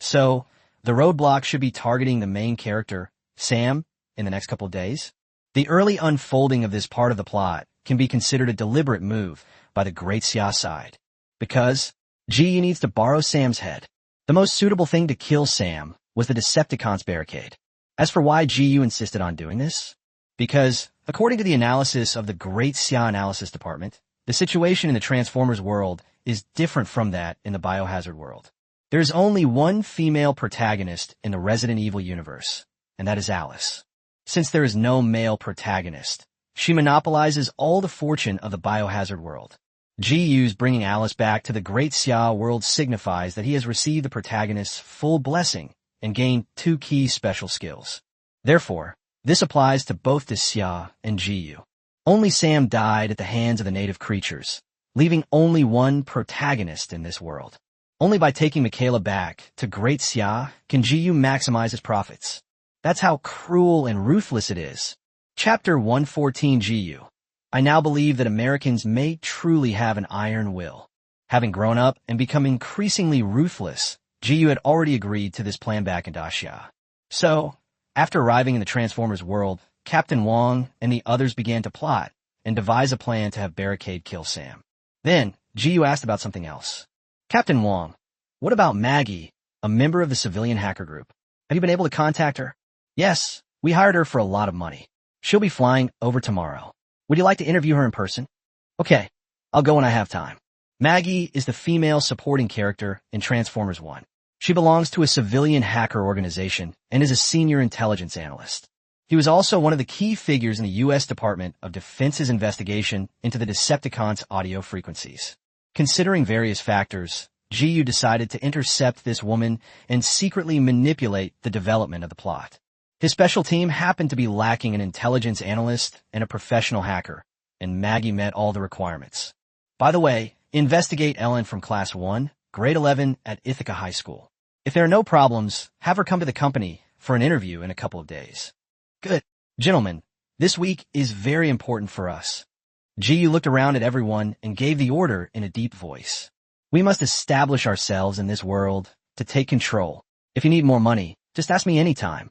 S1: So, the roadblock should be targeting the main character, Sam, in the next couple of days. The early unfolding of this part of the plot can be considered a deliberate move by the Great Xia side, because GU needs to borrow Sam's head. The most suitable thing to kill Sam was the Decepticons barricade. As for why GU insisted on doing this, because, according to the analysis of the Great Xia Analysis Department, the situation in the Transformers world is different from that in the Biohazard world. There is only one female protagonist in the Resident Evil universe, and that is Alice. Since there is no male protagonist, she monopolizes all the fortune of the Biohazard world. GU's bringing Alice back to the Great Xia world signifies that he has received the protagonist's full blessing and gained 2 key special skills. Therefore, this applies to both the Xia and GU. Only Sam died at the hands of the native creatures, leaving only one protagonist in this world. Only by taking Michaela back to Great Xia can GU maximize his profits. That's how cruel and ruthless it is. Chapter 114 GU. I now believe that Americans may truly have an iron will. Having grown up and become increasingly ruthless, GU had already agreed to this plan back in Daxia. So, after arriving in the Transformers world, Captain Wong and the others began to plot and devise a plan to have Barricade kill Sam. Then, GU asked about something else. Captain Wong, what about Maggie, a member of the civilian hacker group? Have you been able to contact her? Yes, we hired her for a lot of money. She'll be flying over tomorrow. Would you like to interview her in person? Okay, I'll go when I have time. Maggie is the female supporting character in Transformers 1. She belongs to a civilian hacker organization and is a senior intelligence analyst. He was also one of the key figures in the U.S. Department of Defense's investigation into the Decepticons' audio frequencies. Considering various factors, GU decided to intercept this woman and secretly manipulate the development of the plot. His special team happened to be lacking an intelligence analyst and a professional hacker, and Maggie met all the requirements. By the way, investigate Ellen from Class 1, Grade 11 at Ithaca High School. If there are no problems, have her come to the company for an interview in a couple of days. Good. Gentlemen, this week is very important for us. GU looked around at everyone and gave the order in a deep voice. We must establish ourselves in this world to take control. If you need more money, just ask me anytime.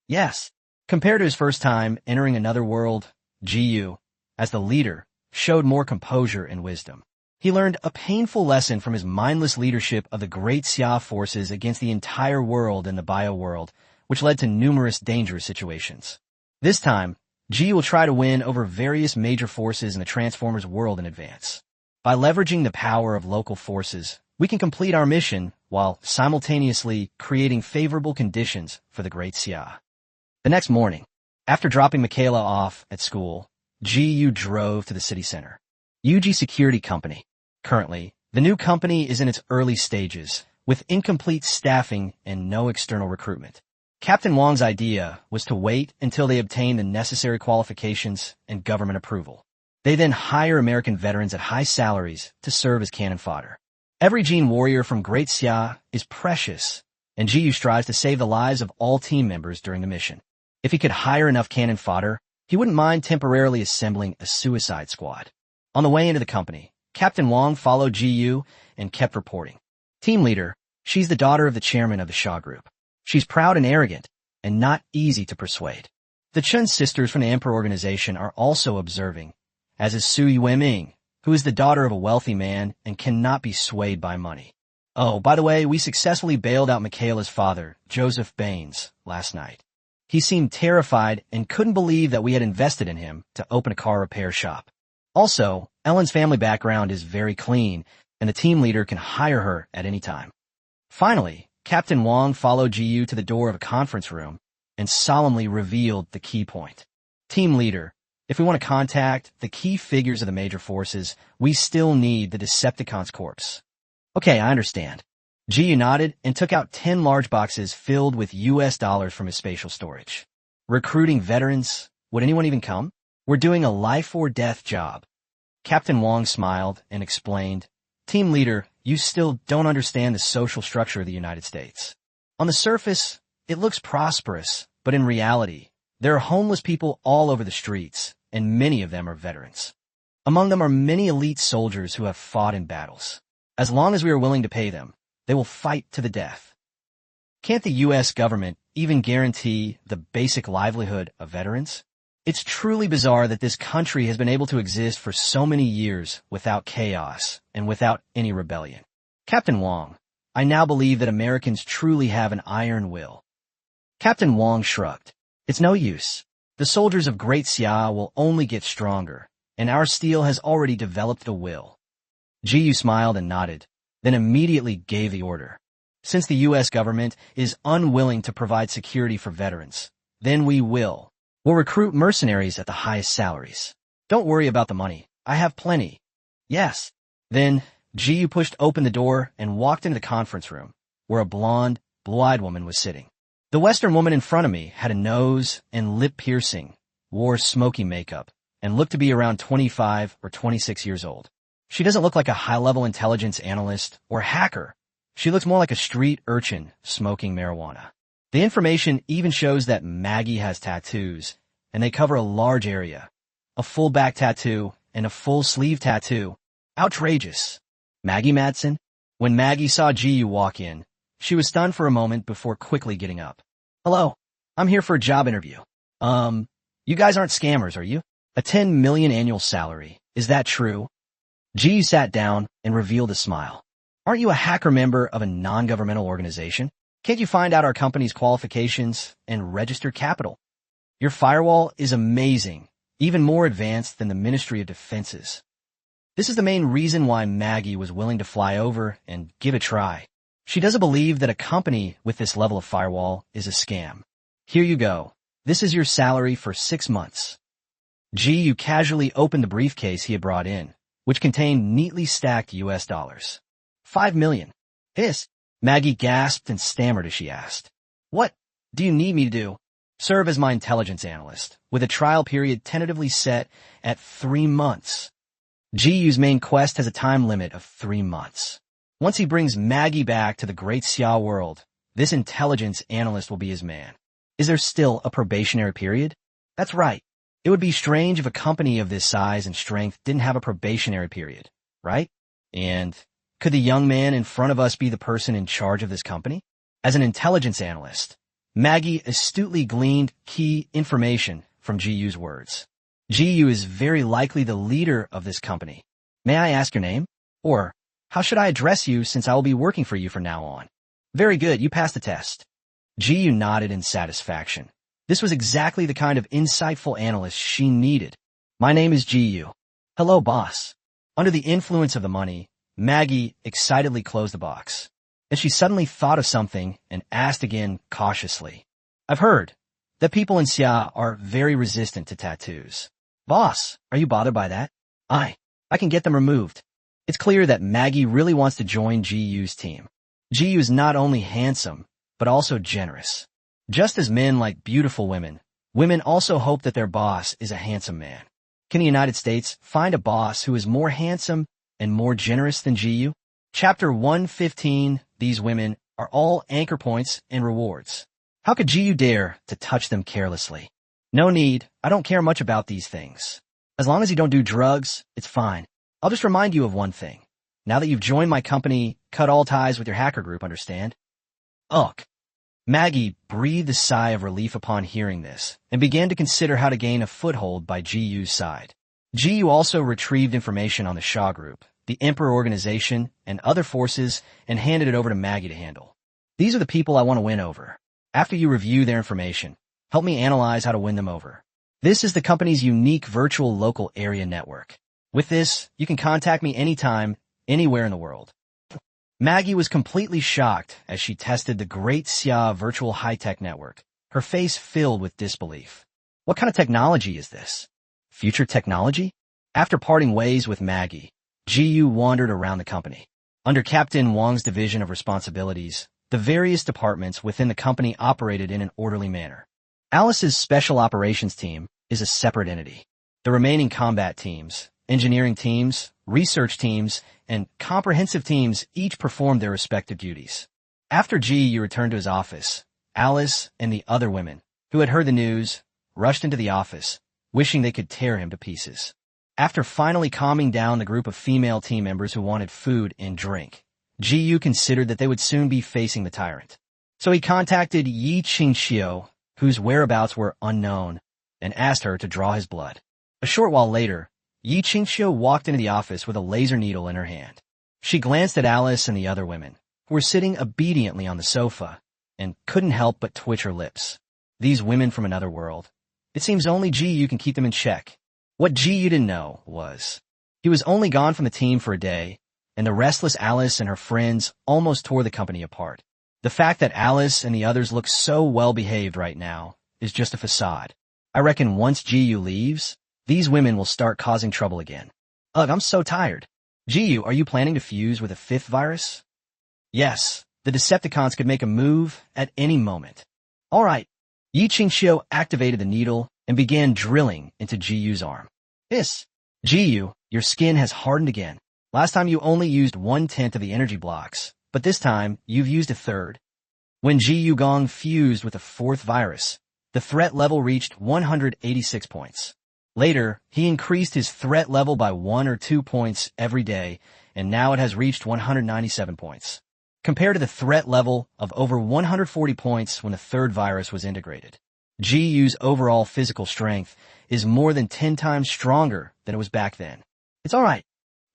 S1: Yes. Compared to his first time entering another world, GU, as the leader, showed more composure and wisdom. He learned a painful lesson from his mindless leadership of the Great Xia forces against the entire world in the bio world, which led to numerous dangerous situations. This time, GU will try to win over various major forces in the Transformers world in advance. By leveraging the power of local forces, we can complete our mission while simultaneously creating favorable conditions for the Great Xia. The next morning, after dropping Michaela off at school, GU drove to the city center. UG Security Company. Currently, the new company is in its early stages, with incomplete staffing and no external recruitment. Captain Wong's idea was to wait until they obtain the necessary qualifications and government approval. They then hire American veterans at high salaries to serve as cannon fodder. Every gene warrior from Great Xia is precious, and GU strives to save the lives of all team members during the mission. If he could hire enough cannon fodder, he wouldn't mind temporarily assembling a suicide squad. On the way into the company, Captain Wong followed GU and kept reporting. Team leader, she's the daughter of the chairman of the Shaw Group. She's proud and arrogant, and not easy to persuade. The Chun sisters from the Emperor organization are also observing, as is Su Yueming, who is the daughter of a wealthy man and cannot be swayed by money. Oh, by the way, we successfully bailed out Michaela's father, Joseph Baines, last night. He seemed terrified and couldn't believe that we had invested in him to open a car repair shop. Also, Ellen's family background is very clean, and the team leader can hire her at any time. Finally, Captain Wong followed Jiyu to the door of a conference room and solemnly revealed the key point. Team leader, if we want to contact the key figures of the major forces, we still need the Decepticon's corpse. Okay, I understand. Jiyu nodded and took out 10 large boxes filled with US dollars from his spatial storage. Recruiting veterans? Would anyone even come? We're doing a life or death job. Captain Wong smiled and explained, Team leader, you still don't understand the social structure of the United States. On the surface, it looks prosperous, but in reality, there are homeless people all over the streets, and many of them are veterans. Among them are many elite soldiers who have fought in battles. As long as we are willing to pay them, they will fight to the death. Can't the U.S. government even guarantee the basic livelihood of veterans? It's truly bizarre that this country has been able to exist for so many years without chaos and without any rebellion. Captain Wong, I now believe that Americans truly have an iron will. Captain Wong shrugged. It's no use. The soldiers of Great Xia will only get stronger, and our steel has already developed the will. Jiyu smiled and nodded, then immediately gave the order. Since the U.S. government is unwilling to provide security for veterans, then we'll recruit mercenaries at the highest salaries. Don't worry about the money. I have plenty. Yes. Then, Jiyu pushed open the door and walked into the conference room, where a blonde, blue-eyed woman was sitting. The Western woman in front of me had a nose and lip piercing, wore smoky makeup, and looked to be around 25 or 26 years old. She doesn't look like a high-level intelligence analyst or hacker. She looks more like a street urchin smoking marijuana. The information even shows that Maggie has tattoos, and they cover a large area. A full back tattoo and a full sleeve tattoo. Outrageous. Maggie Madsen? When Maggie saw Jiyu walk in, she was stunned for a moment before quickly getting up. Hello, I'm here for a job interview. You guys aren't scammers, are you? A 10 million annual salary. Is that true? Jiyu sat down and revealed a smile. Aren't you a hacker member of a non-governmental organization? Can't you find out our company's qualifications and register capital? Your firewall is amazing, even more advanced than the Ministry of Defense's. This is the main reason why Maggie was willing to fly over and give it a try. She doesn't believe that a company with this level of firewall is a scam. Here you go. This is your salary for 6 months. Jiyu casually opened the briefcase he had brought in, which contained neatly stacked US dollars. 5 million. This? Maggie gasped and stammered as she asked. What do you need me to do? Serve as my intelligence analyst, with a trial period tentatively set at 3 months. Jiyu's main quest has a time limit of 3 months. Once he brings Maggie back to the Great Xia world, this intelligence analyst will be his man. Is there still a probationary period? That's right. It would be strange if a company of this size and strength didn't have a probationary period, right? And could the young man in front of us be the person in charge of this company? As an intelligence analyst, Maggie astutely gleaned key information from Jiyu's words. Jiyu is very likely the leader of this company. May I ask your name? Or, how should I address you since I will be working for you from now on? Very good, you passed the test. Jiyu nodded in satisfaction. This was exactly the kind of insightful analyst she needed. My name is Jiyu. Hello, boss. Under the influence of the money, Maggie excitedly closed the box. And she suddenly thought of something and asked again cautiously. I've heard that people in Xia are very resistant to tattoos. Boss, are you bothered by that? I can get them removed. It's clear that Maggie really wants to join Jiyu's team. Jiyu is not only handsome, but also generous. Just as men like beautiful women, women also hope that their boss is a handsome man. Can the United States find a boss who is more handsome and more generous than Jiyu? Chapter 115, these women are all anchor points and rewards. How could Jiyu dare to touch them carelessly? No need, I don't care much about these things. As long as you don't do drugs, it's fine. I'll just remind you of one thing. Now that you've joined my company, cut all ties with your hacker group, understand? Ugh. Maggie breathed a sigh of relief upon hearing this and began to consider how to gain a foothold by GU's side. GU also retrieved information on the Shah Group, the Emperor Organization, and other forces and handed it over to Maggie to handle. These are the people I want to win over. After you review their information, help me analyze how to win them over. This is the company's unique virtual local area network. With this, you can contact me anytime, anywhere in the world. Maggie was completely shocked as she tested the Great Xia virtual high-tech network, her face filled with disbelief. What kind of technology is this? Future technology? After parting ways with Maggie, GU wandered around the company. Under Captain Wang's division of responsibilities, the various departments within the company operated in an orderly manner. Alice's special operations team is a separate entity. The remaining combat teams, engineering teams, research teams, and comprehensive teams each performed their respective duties. After GU returned to his office, Alice and the other women, who had heard the news, rushed into the office, wishing they could tear him to pieces. After finally calming down the group of female team members who wanted food and drink, GU considered that they would soon be facing the tyrant. So he contacted Yi Qingxiu, whose whereabouts were unknown, and asked her to draw his blood. A short while later, Yi Qingxiu walked into the office with a laser needle in her hand. She glanced at Alice and the other women, who were sitting obediently on the sofa, and couldn't help but twitch her lips. These women from another world. It seems only GU can keep them in check. What GU didn't know was, he was only gone from the team for a day, and the restless Alice and her friends almost tore the company apart. The fact that Alice and the others look so well-behaved right now is just a facade. I reckon once GU leaves, these women will start causing trouble again. Ugh, I'm so tired. GU, are you planning to fuse with a fifth virus? Yes, the Decepticons could make a move at any moment. All right. Yi Qingxiu activated the needle and began drilling into GU's arm. Hiss. GU, your skin has hardened again. Last time you only used 1/10 of the energy blocks, but this time you've used a third. When GU Gong fused with a fourth virus, the threat level reached 186 points. Later, he increased his threat level by 1 or 2 points every day, and now it has reached 197 points. Compared to the threat level of over 140 points when the third virus was integrated. GU's overall physical strength is more than 10 times stronger than it was back then. It's alright.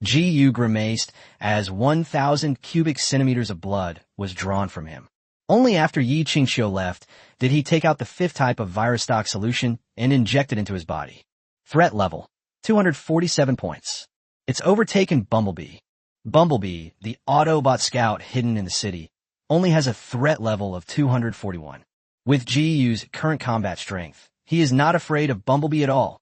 S1: GU grimaced as 1,000 cubic centimeters of blood was drawn from him. Only after Yi Qingxiu left did he take out the fifth type of virus stock solution and inject it into his body. Threat level, 247 points. It's overtaken Bumblebee. Bumblebee, the Autobot scout hidden in the city, only has a threat level of 241. With GU's current combat strength, he is not afraid of Bumblebee at all.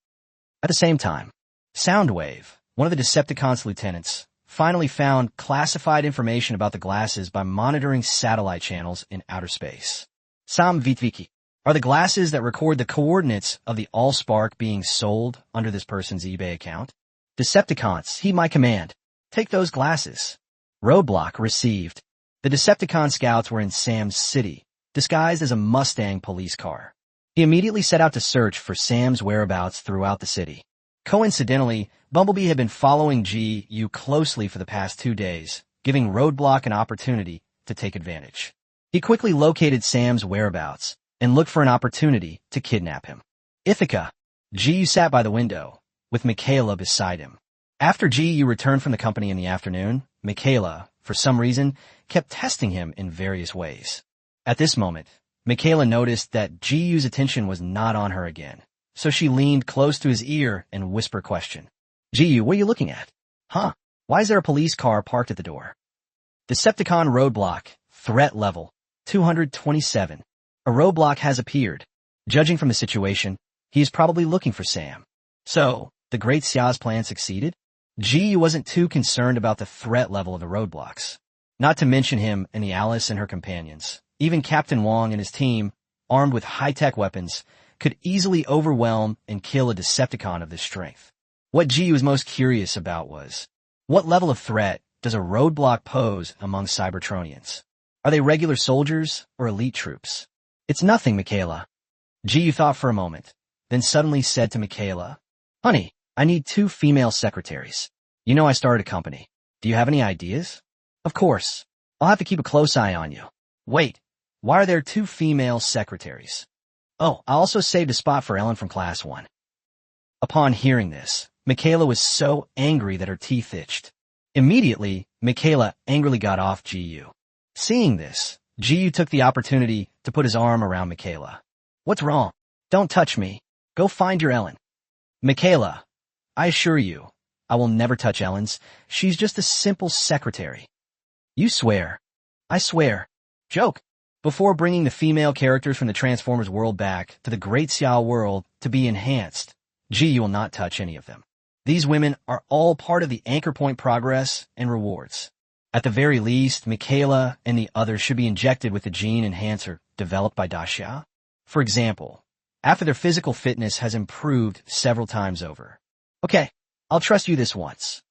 S1: At the same time, Soundwave, one of the Decepticons' lieutenants, finally found classified information about the glasses by monitoring satellite channels in outer space. Sam Vitviki are the glasses that record the coordinates of the Allspark being sold under this person's eBay account. Decepticons, heed my command. Take those glasses. Roadblock received. The Decepticon scouts were in Sam's city, disguised as a Mustang police car. He immediately set out to search for Sam's whereabouts throughout the city. Coincidentally, Bumblebee had been following GU closely for the past 2 days, giving Roadblock an opportunity to take advantage. He quickly located Sam's whereabouts and looked for an opportunity to kidnap him. Ithaca. GU sat by the window, with Michaela beside him. After GU returned from the company in the afternoon, Michaela, for some reason, kept testing him in various ways. At this moment, Michaela noticed that GU's attention was not on her again, so she leaned close to his ear and whispered question. GU, what are you looking at? Huh? Why is there a police car parked at the door? Decepticon roadblock, threat level, 227. A roadblock has appeared. Judging from the situation, he is probably looking for Sam. So, the Great Xia's plan succeeded? GU wasn't too concerned about the threat level of the roadblocks. Not to mention him and the Alice and her companions. Even Captain Wang and his team, armed with high-tech weapons, could easily overwhelm and kill a Decepticon of this strength. What GU was most curious about was, what level of threat does a roadblock pose among Cybertronians? Are they regular soldiers or elite troops? It's nothing, Michaela. GU thought for a moment, then suddenly said to Michaela, Honey, I need 2 female secretaries. You know I started a company. Do you have any ideas? Of course. I'll have to keep a close eye on you. Wait, Why are there two female secretaries? Oh, I also saved a spot for Ellen from class 1. Upon hearing this, Michaela was so angry that her teeth itched. Immediately, Michaela angrily got off GU. Seeing this, GU took the opportunity to put his arm around Michaela. What's wrong? Don't touch me. Go find your Ellen. Michaela, I assure you, I will never touch Ellen's. She's just a simple secretary. You swear. I swear. Joke. Before bringing the female characters from the Transformers world back to the Great Xiao world to be enhanced, GU will not touch any of them. These women are all part of the anchor point progress and rewards. At the very least, Michaela and the others should be injected with the gene enhancer developed by Daxia. For example, after their physical fitness has improved several times over. Okay, I'll trust you this once.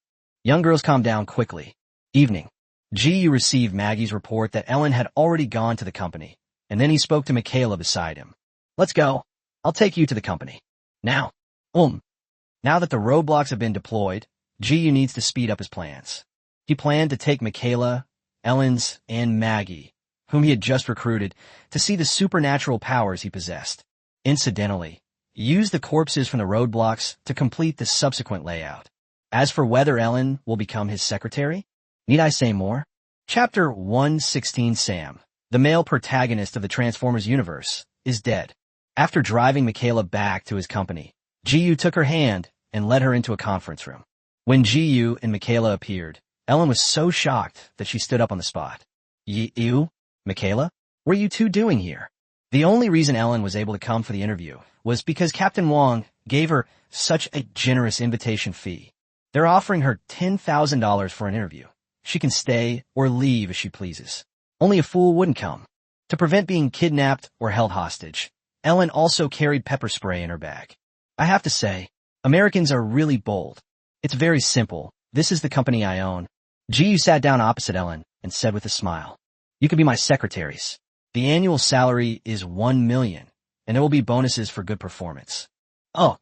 S1: Young girls calm down quickly. Evening. GU received Maggie's report that Ellen had already gone to the company, and then he spoke to Michaela beside him. Let's go. I'll take you to the company. Now. Now that the roadblocks have been deployed, GU needs to speed up his plans. He planned to take Michaela, Ellen's, and Maggie, whom he had just recruited, to see the supernatural powers he possessed. Incidentally, use the corpses from the roadblocks to complete the subsequent layout. As for whether Ellen will become his secretary, need I say more? Chapter 116 Sam, the male protagonist of the Transformers universe, is dead. After driving Michaela back to his company, GU took her hand and led her into a conference room. When GU and Michaela appeared, Ellen was so shocked that she stood up on the spot. You? Michaela? What are you two doing here? The only reason Ellen was able to come for the interview was because Captain Wong gave her such a generous invitation fee. They're offering her $10,000 for an interview. She can stay or leave as she pleases. Only a fool wouldn't come. To prevent being kidnapped or held hostage, Ellen also carried pepper spray in her bag. I have to say, Americans are really bold. It's very simple. This is the company I own. GU sat down opposite Ellen and said with a smile, "You can be my secretaries. The annual salary is $1 million, and there will be bonuses for good performance." Ugh.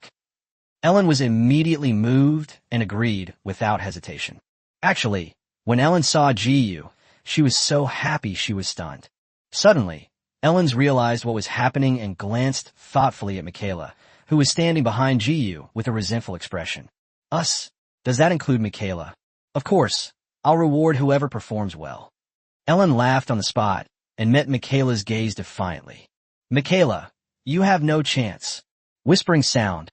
S1: Ellen was immediately moved and agreed without hesitation. Actually, when Ellen saw GU, she was so happy she was stunned. Suddenly, Ellen's realized what was happening and glanced thoughtfully at Michaela, who was standing behind GU with a resentful expression. Us? Does that include Michaela? Of course, I'll reward whoever performs well. Ellen laughed on the spot and met Michaela's gaze defiantly. Michaela, you have no chance. Whispering sound.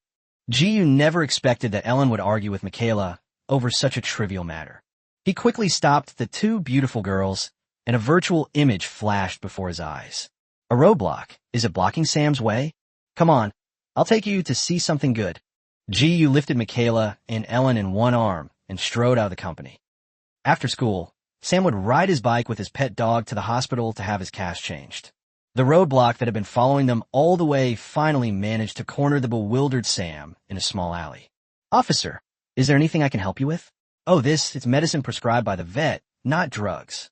S1: GU never expected that Ellen would argue with Michaela over such a trivial matter. He quickly stopped the two beautiful girls, and a virtual image flashed before his eyes. A roadblock. Is it blocking Sam's way? Come on, I'll take you to see something good. GU lifted Michaela and Ellen in one arm and strode out of the company. After school, Sam would ride his bike with his pet dog to the hospital to have his cast changed. The roadblock that had been following them all the way finally managed to corner the bewildered Sam in a small alley. Officer, is there anything I can help you with? Oh, it's medicine prescribed by the vet, not drugs.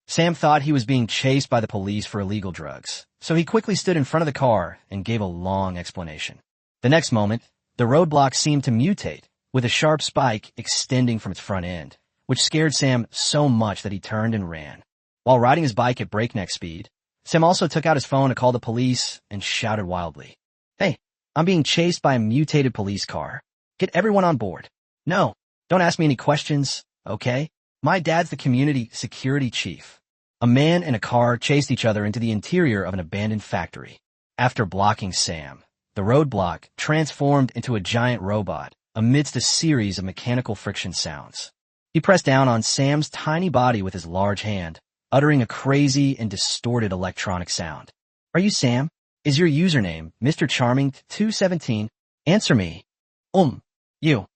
S1: Sam thought he was being chased by the police for illegal drugs, so he quickly stood in front of the car and gave a long explanation. The next moment, the roadblock seemed to mutate, with a sharp spike extending from its front end, which scared Sam so much that he turned and ran. While riding his bike at breakneck speed, Sam also took out his phone to call the police and shouted wildly, "Hey, I'm being chased by a mutated police car. Get everyone on board. No, don't ask me any questions, okay? My dad's the community security chief." A man and a car chased each other into the interior of an abandoned factory. After blocking Sam, the roadblock transformed into a giant robot amidst a series of mechanical friction sounds. He pressed down on Sam's tiny body with his large hand, uttering a crazy and distorted electronic sound. "Are you Sam? Is your username Mr. Charming 217? Answer me." You.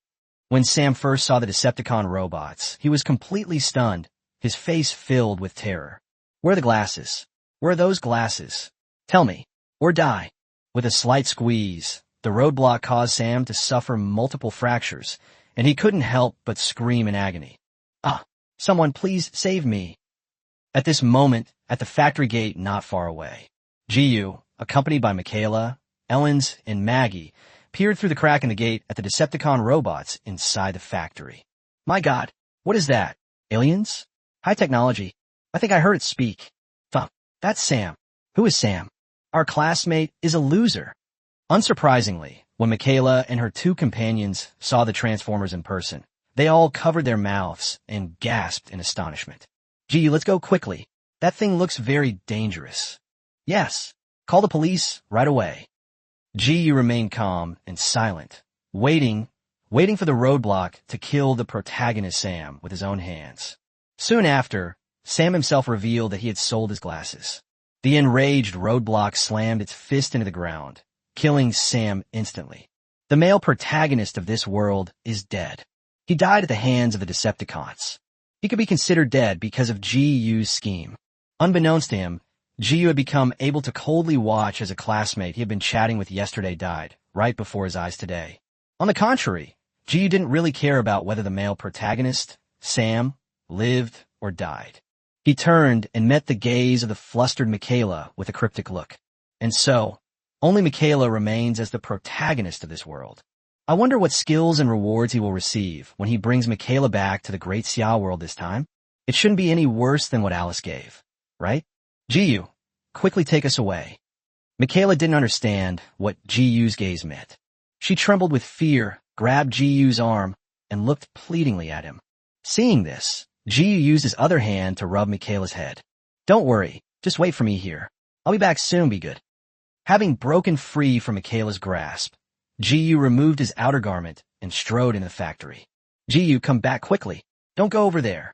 S1: When Sam first saw the Decepticon robots, he was completely stunned, his face filled with terror. "Where are the glasses? Where are those glasses? Tell me, or die." With a slight squeeze, the roadblock caused Sam to suffer multiple fractures, and he couldn't help but scream in agony. Someone please save me." At this moment, at the factory gate not far away, GU, accompanied by Michaela, Ellen's, and Maggie, peered through the crack in the gate at the Decepticon robots inside the factory. "My God, what is that? Aliens? High technology. I think I heard it speak." That's Sam. Who is Sam? Our classmate is a loser. Unsurprisingly, when Michaela and her two companions saw the Transformers in person, they all covered their mouths and gasped in astonishment. Gee, let's go quickly. That thing looks very dangerous. Yes. Call the police right away. Ji remained calm and silent, waiting for the roadblock to kill the protagonist Sam with his own hands. Soon after, Sam himself revealed that he had sold his glasses. The enraged roadblock slammed its fist into the ground, killing Sam instantly. The male protagonist of this world is dead. He died at the hands of the Decepticons. He could be considered dead because of GU's scheme. Unbeknownst to him, GU had become able to coldly watch as a classmate he had been chatting with yesterday died, right before his eyes today. On the contrary, GU didn't really care about whether the male protagonist, Sam, lived or died. He turned and met the gaze of the flustered Michaela with a cryptic look. And so, only Michaela remains as the protagonist of this world. I wonder what skills and rewards he will receive when he brings Michaela back to the Great Xia world this time. It shouldn't be any worse than what Alice gave, right? GU, quickly take us away. Michaela didn't understand what GU's gaze meant. She trembled with fear, grabbed GU's arm, and looked pleadingly at him. Seeing this, GU used his other hand to rub Michaela's head. Don't worry, just wait for me here. I'll be back soon, be good. Having broken free from Michaela's grasp, GU removed his outer garment and strode into the factory. GU, come back quickly. Don't go over there.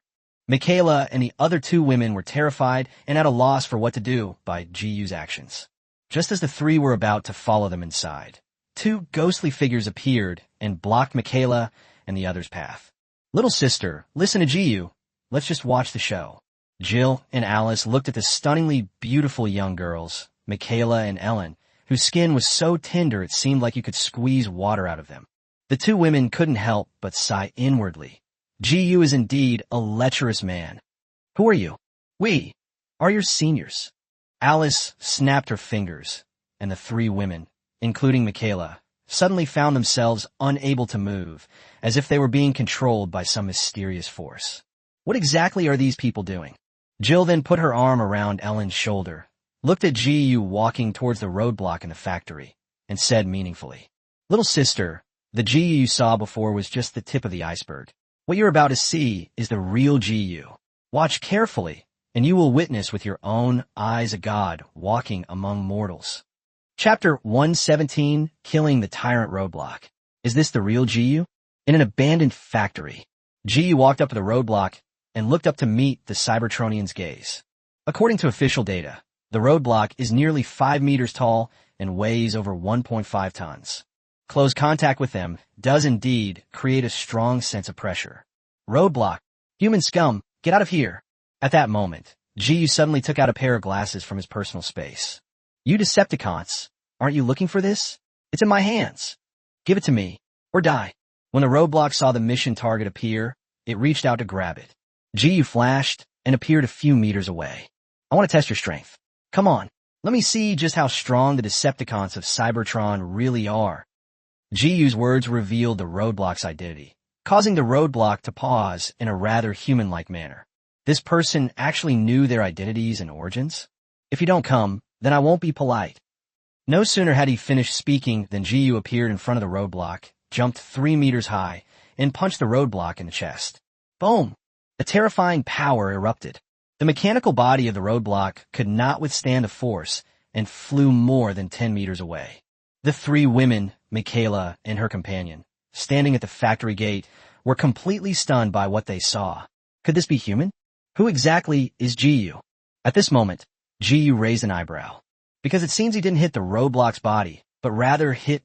S1: Michaela and the other two women were terrified and at a loss for what to do by GU's actions. Just as the three were about to follow them inside, two ghostly figures appeared and blocked Michaela and the others' path. Little sister, listen to GU. Let's just watch the show. Jill and Alice looked at the stunningly beautiful young girls, Michaela and Ellen, whose skin was so tender it seemed like you could squeeze water out of them. The two women couldn't help but sigh inwardly. GU is indeed a lecherous man. Who are you? We are your seniors. Alice snapped her fingers, and the three women, including Michaela, suddenly found themselves unable to move, as if they were being controlled by some mysterious force. What exactly are these people doing? Jill then put her arm around Ellen's shoulder, looked at GU walking towards the roadblock in the factory, and said meaningfully, Little sister, the GU you saw before was just the tip of the iceberg. What you're about to see is the real GU. Watch carefully, and you will witness with your own eyes a god walking among mortals. Chapter 117, Killing the Tyrant Roadblock. Is this the real GU? In an abandoned factory, GU walked up to the roadblock and looked up to meet the Cybertronian's gaze. According to official data, the roadblock is nearly 5 meters tall and weighs over 1.5 tons. Close contact with them does indeed create a strong sense of pressure. Roadblock, human scum, get out of here. At that moment, GU suddenly took out a pair of glasses from his personal space. You Decepticons, aren't you looking for this? It's in my hands. Give it to me, or die. When the roadblock saw the mission target appear, it reached out to grab it. GU flashed and appeared a few meters away. I want to test your strength. Come on, let me see just how strong the Decepticons of Cybertron really are. GU's words revealed the roadblock's identity, causing the roadblock to pause in a rather human-like manner. This person actually knew their identities and origins. If you don't come, then I won't be polite. No sooner had he finished speaking than GU appeared in front of the roadblock, jumped 3 meters high, and punched the roadblock in the chest. Boom! A terrifying power erupted. The mechanical body of the roadblock could not withstand the force and flew more than 10 meters away. The three women, Michaela and her companion, standing at the factory gate, were completely stunned by what they saw. Could this be human? Who exactly is GU? At this moment, GU raised an eyebrow, because it seems he didn't hit the roadblock's body, but rather hit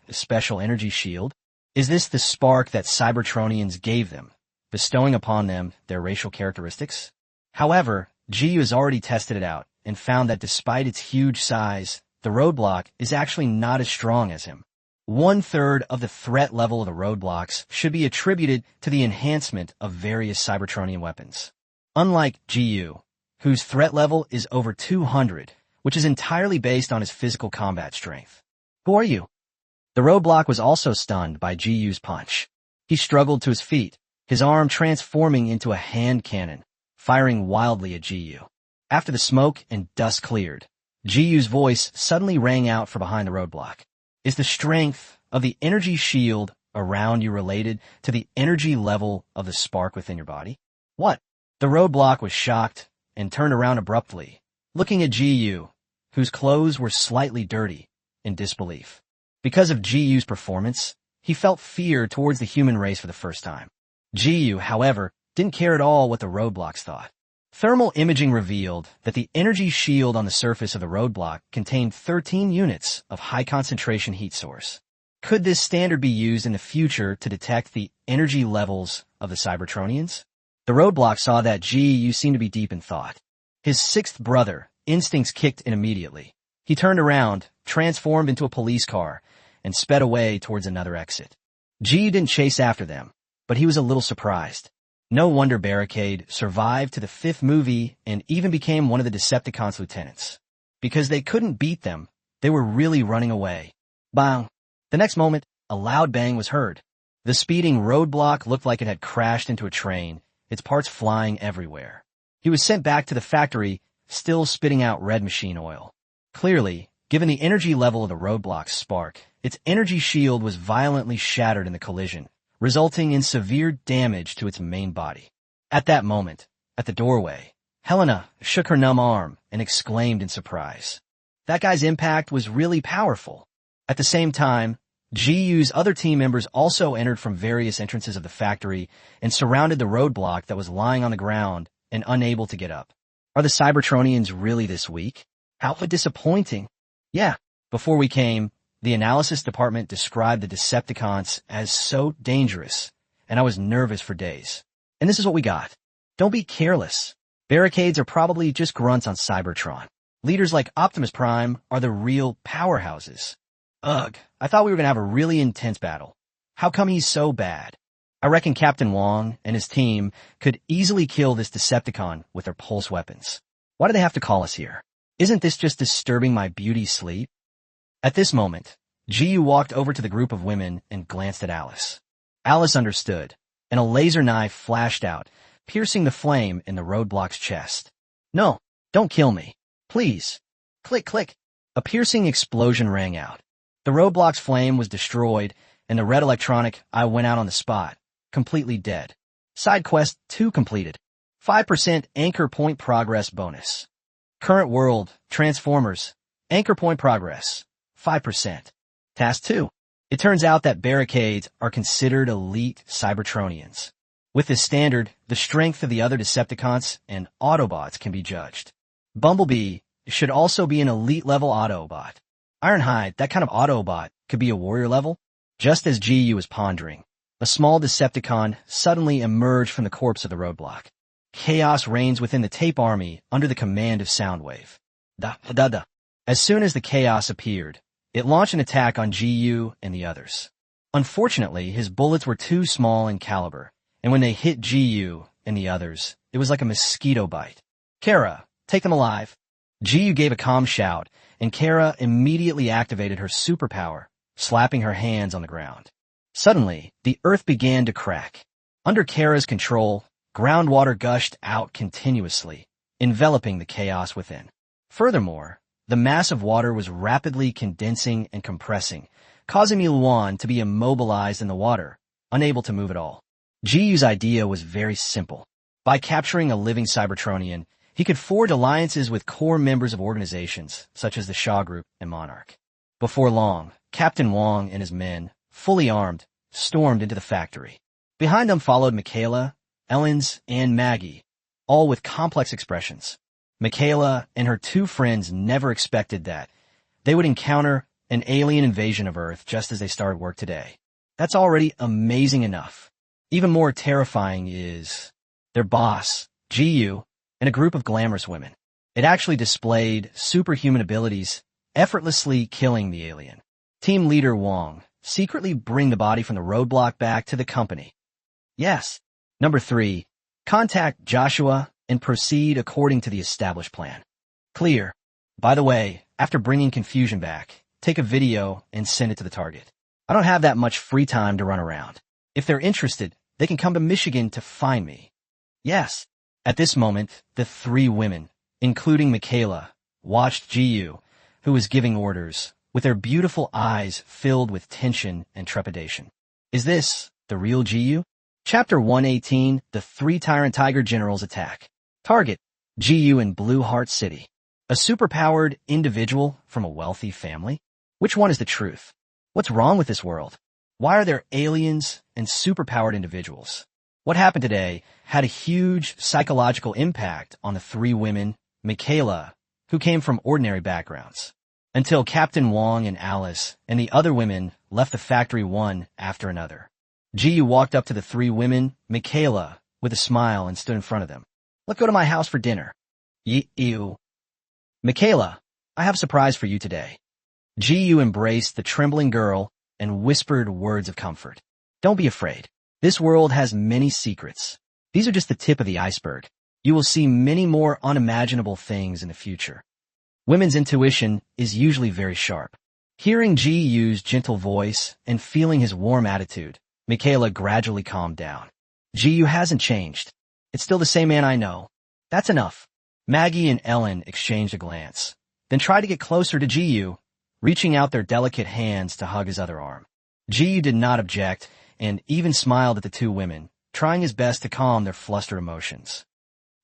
S1: the special energy shield. Is this the spark that Cybertronians gave them, bestowing upon them their racial characteristics? However, GU has already tested it out and found that despite its huge size, the roadblock is actually not as strong as him. 1/3 of the threat level of the roadblocks should be attributed to the enhancement of various Cybertronian weapons. Unlike GU, whose threat level is over 200, which is entirely based on his physical combat strength. Who are you? The roadblock was also stunned by GU's punch. He struggled to his feet, his arm transforming into a hand cannon, firing wildly at GU. After the smoke and dust cleared, Jiyu's voice suddenly rang out from behind the roadblock. Is the strength of the energy shield around you related to the energy level of the spark within your body? What? The roadblock was shocked and turned around abruptly, looking at Jiyu, whose clothes were slightly dirty, in disbelief. Because of Jiyu's performance, he felt fear towards the human race for the first time. Jiyu, however, didn't care at all what the roadblocks thought. Thermal imaging revealed that the energy shield on the surface of the roadblock contained 13 units of high-concentration heat source. Could this standard be used in the future to detect the energy levels of the Cybertronians? The roadblock saw that Jiyu seemed to be deep in thought. His sixth brother, instincts kicked in immediately. He turned around, transformed into a police car, and sped away towards another exit. Jiyu didn't chase after them, but he was a little surprised. No wonder Barricade survived to the fifth movie and even became one of the Decepticons' lieutenants. Because they couldn't beat them, they were really running away. Bang! The next moment, a loud bang was heard. The speeding roadblock looked like it had crashed into a train, its parts flying everywhere. He was sent back to the factory, still spitting out red machine oil. Clearly, given the energy level of the roadblock's spark, its energy shield was violently shattered in the collision, resulting in severe damage to its main body. At that moment, at the doorway, Helena shook her numb arm and exclaimed in surprise. That guy's impact was really powerful. At the same time, Jiyu's other team members also entered from various entrances of the factory and surrounded the roadblock that was lying on the ground and unable to get up. Are the Cybertronians really this weak? How disappointing. Yeah, before we came, the analysis department described the Decepticons as so dangerous, and I was nervous for days. And this is what we got. Don't be careless. Barricades are probably just grunts on Cybertron. Leaders like Optimus Prime are the real powerhouses. Ugh, I thought we were going to have a really intense battle. How come he's so bad? I reckon Captain Wong and his team could easily kill this Decepticon with their pulse weapons. Why do they have to call us here? Isn't this just disturbing my beauty sleep? At this moment, Jiyu walked over to the group of women and glanced at Alice. Alice understood, and a laser knife flashed out, piercing the flame in the roadblock's chest. No, don't kill me. Please. Click, click. A piercing explosion rang out. The roadblock's flame was destroyed, and the red electronic eye went out on the spot, completely dead. Side quest 2 completed. 5% anchor point progress bonus. Current world, Transformers, anchor point progress, 5%. Task 2. It turns out that barricades are considered elite Cybertronians. With this standard, the strength of the other Decepticons and Autobots can be judged. Bumblebee should also be an elite-level Autobot. Ironhide, that kind of Autobot, could be a warrior level. Just as Jiyu was pondering, a small Decepticon suddenly emerged from the corpse of the roadblock. Chaos reigns within the Tape Army under the command of Soundwave. Da-da-da. As soon as the chaos appeared, it launched an attack on Jiyu and the others. Unfortunately, his bullets were too small in caliber, and when they hit Jiyu and the others, it was like a mosquito bite. Kara, take them alive. Jiyu gave a calm shout, and Kara immediately activated her superpower, slapping her hands on the ground. Suddenly, the earth began to crack. Under Kara's control, groundwater gushed out continuously, enveloping the chaos within. Furthermore, the mass of water was rapidly condensing and compressing, causing Miluan to be immobilized in the water, unable to move at all. Jiyu's idea was very simple. By capturing a living Cybertronian, he could forge alliances with core members of organizations, such as the Shaw Group and Monarch. Before long, Captain Wong and his men, fully armed, stormed into the factory. Behind them followed Michaela, Ellens, and Maggie, all with complex expressions. Michaela and her two friends never expected that they would encounter an alien invasion of Earth just as they started work today. That's already amazing enough. Even more terrifying is their boss, Jiyu, and a group of glamorous women. It actually displayed superhuman abilities, effortlessly killing the alien. Team leader Wong secretly bring the body from the roadblock back to the company. Yes. Number 3. Contact Joshua and proceed according to the established plan. Clear. By the way, after bringing confusion back, take a video and send it to the target. I don't have that much free time to run around. If they're interested, they can come to Michigan to find me. Yes. At this moment, the 3 women, including Michaela, watched Jiyu, who was giving orders, with their beautiful eyes filled with tension and trepidation. Is this the real Jiyu? Chapter 118, The Three Tyrant Tiger Generals Attack. Target: Jiyu in Blue Heart City. A superpowered individual from a wealthy family? Which one is the truth? What's wrong with this world? Why are there aliens and superpowered individuals? What happened today had a huge psychological impact on the three women, Michaela, who came from ordinary backgrounds, until Captain Wong and Alice and the other women left the factory one after another. Jiyu walked up to the three women, Michaela, with a smile and stood in front of them. Let's go to my house for dinner. Ew. Michaela, I have a surprise for you today. Jiyu embraced the trembling girl and whispered words of comfort. Don't be afraid. This world has many secrets. These are just the tip of the iceberg. You will see many more unimaginable things in the future. Women's intuition is usually very sharp. Hearing Jiyu's gentle voice and feeling his warm attitude, Michaela gradually calmed down. Jiyu hasn't changed. It's still the same man I know. That's enough. Maggie and Ellen exchanged a glance, then tried to get closer to Jiyu, reaching out their delicate hands to hug his other arm. Jiyu did not object and even smiled at the two women, trying his best to calm their flustered emotions.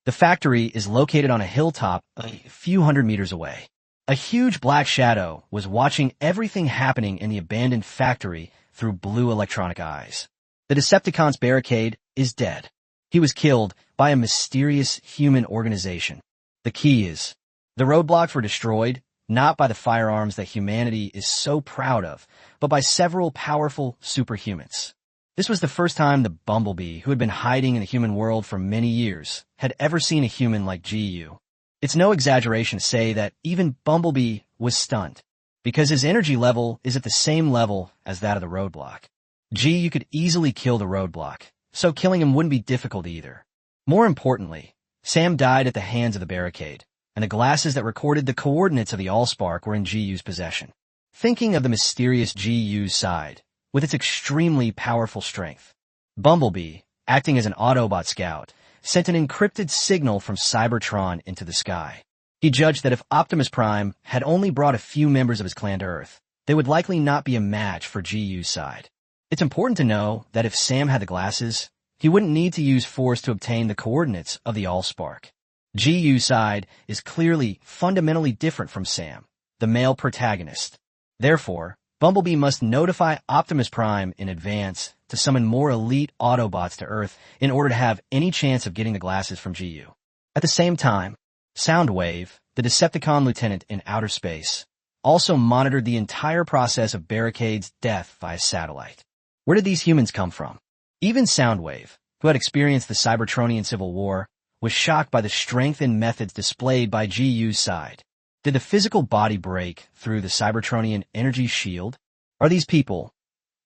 S1: The factory is located on a hilltop a few hundred meters away. A huge black shadow was watching everything happening in the abandoned factory through blue electronic eyes. The Decepticon's barricade is dead. He was killed by a mysterious human organization. The key is, the roadblocks were destroyed, not by the firearms that humanity is so proud of, but by several powerful superhumans. This was the first time the Bumblebee, who had been hiding in the human world for many years, had ever seen a human like Jiyu. It's no exaggeration to say that even Bumblebee was stunned, because his energy level is at the same level as that of the roadblock. Jiyu could easily kill the roadblock, so killing him wouldn't be difficult either. More importantly, Sam died at the hands of the barricade, and the glasses that recorded the coordinates of the Allspark were in Jiyu's possession. Thinking of the mysterious Jiyu's side, with its extremely powerful strength, Bumblebee, acting as an Autobot scout, sent an encrypted signal from Cybertron into the sky. He judged that if Optimus Prime had only brought a few members of his clan to Earth, they would likely not be a match for Jiyu's side. It's important to know that if Sam had the glasses, he wouldn't need to use Force to obtain the coordinates of the Allspark. Jiyu's side is clearly fundamentally different from Sam, the male protagonist. Therefore, Bumblebee must notify Optimus Prime in advance to summon more elite Autobots to Earth in order to have any chance of getting the glasses from Jiyu. At the same time, Soundwave, the Decepticon lieutenant in outer space, also monitored the entire process of Barricade's death via satellite. Where did these humans come from? Even Soundwave, who had experienced the Cybertronian Civil War, was shocked by the strength and methods displayed by Jiyu's side. Did the physical body break through the Cybertronian energy shield? Are these people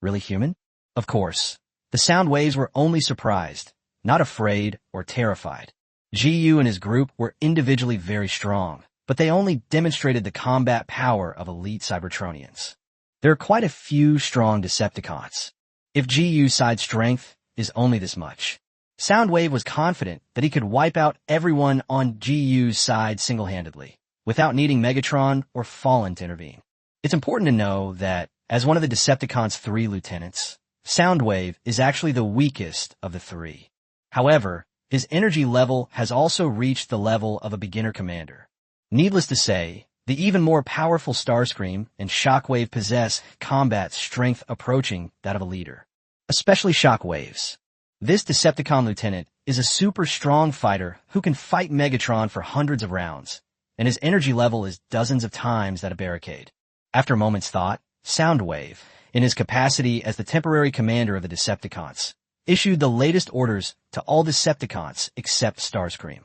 S1: really human? Of course. The Soundwaves were only surprised, not afraid or terrified. Jiyu and his group were individually very strong, but they only demonstrated the combat power of elite Cybertronians. There are quite a few strong Decepticons. If Jiyu's side strength is only this much, Soundwave was confident that he could wipe out everyone on Jiyu's side single-handedly, without needing Megatron or Fallen to intervene. It's important to know that, as one of the Decepticon's three lieutenants, Soundwave is actually the weakest of the three. However, his energy level has also reached the level of a beginner commander. Needless to say, the even more powerful Starscream and Shockwave possess combat strength approaching that of a leader. Especially Shockwave's. This Decepticon lieutenant is a super strong fighter who can fight Megatron for hundreds of rounds, and his energy level is dozens of times that of Barricade. After a moment's thought, Soundwave, in his capacity as the temporary commander of the Decepticons, issued the latest orders to all Decepticons except Starscream.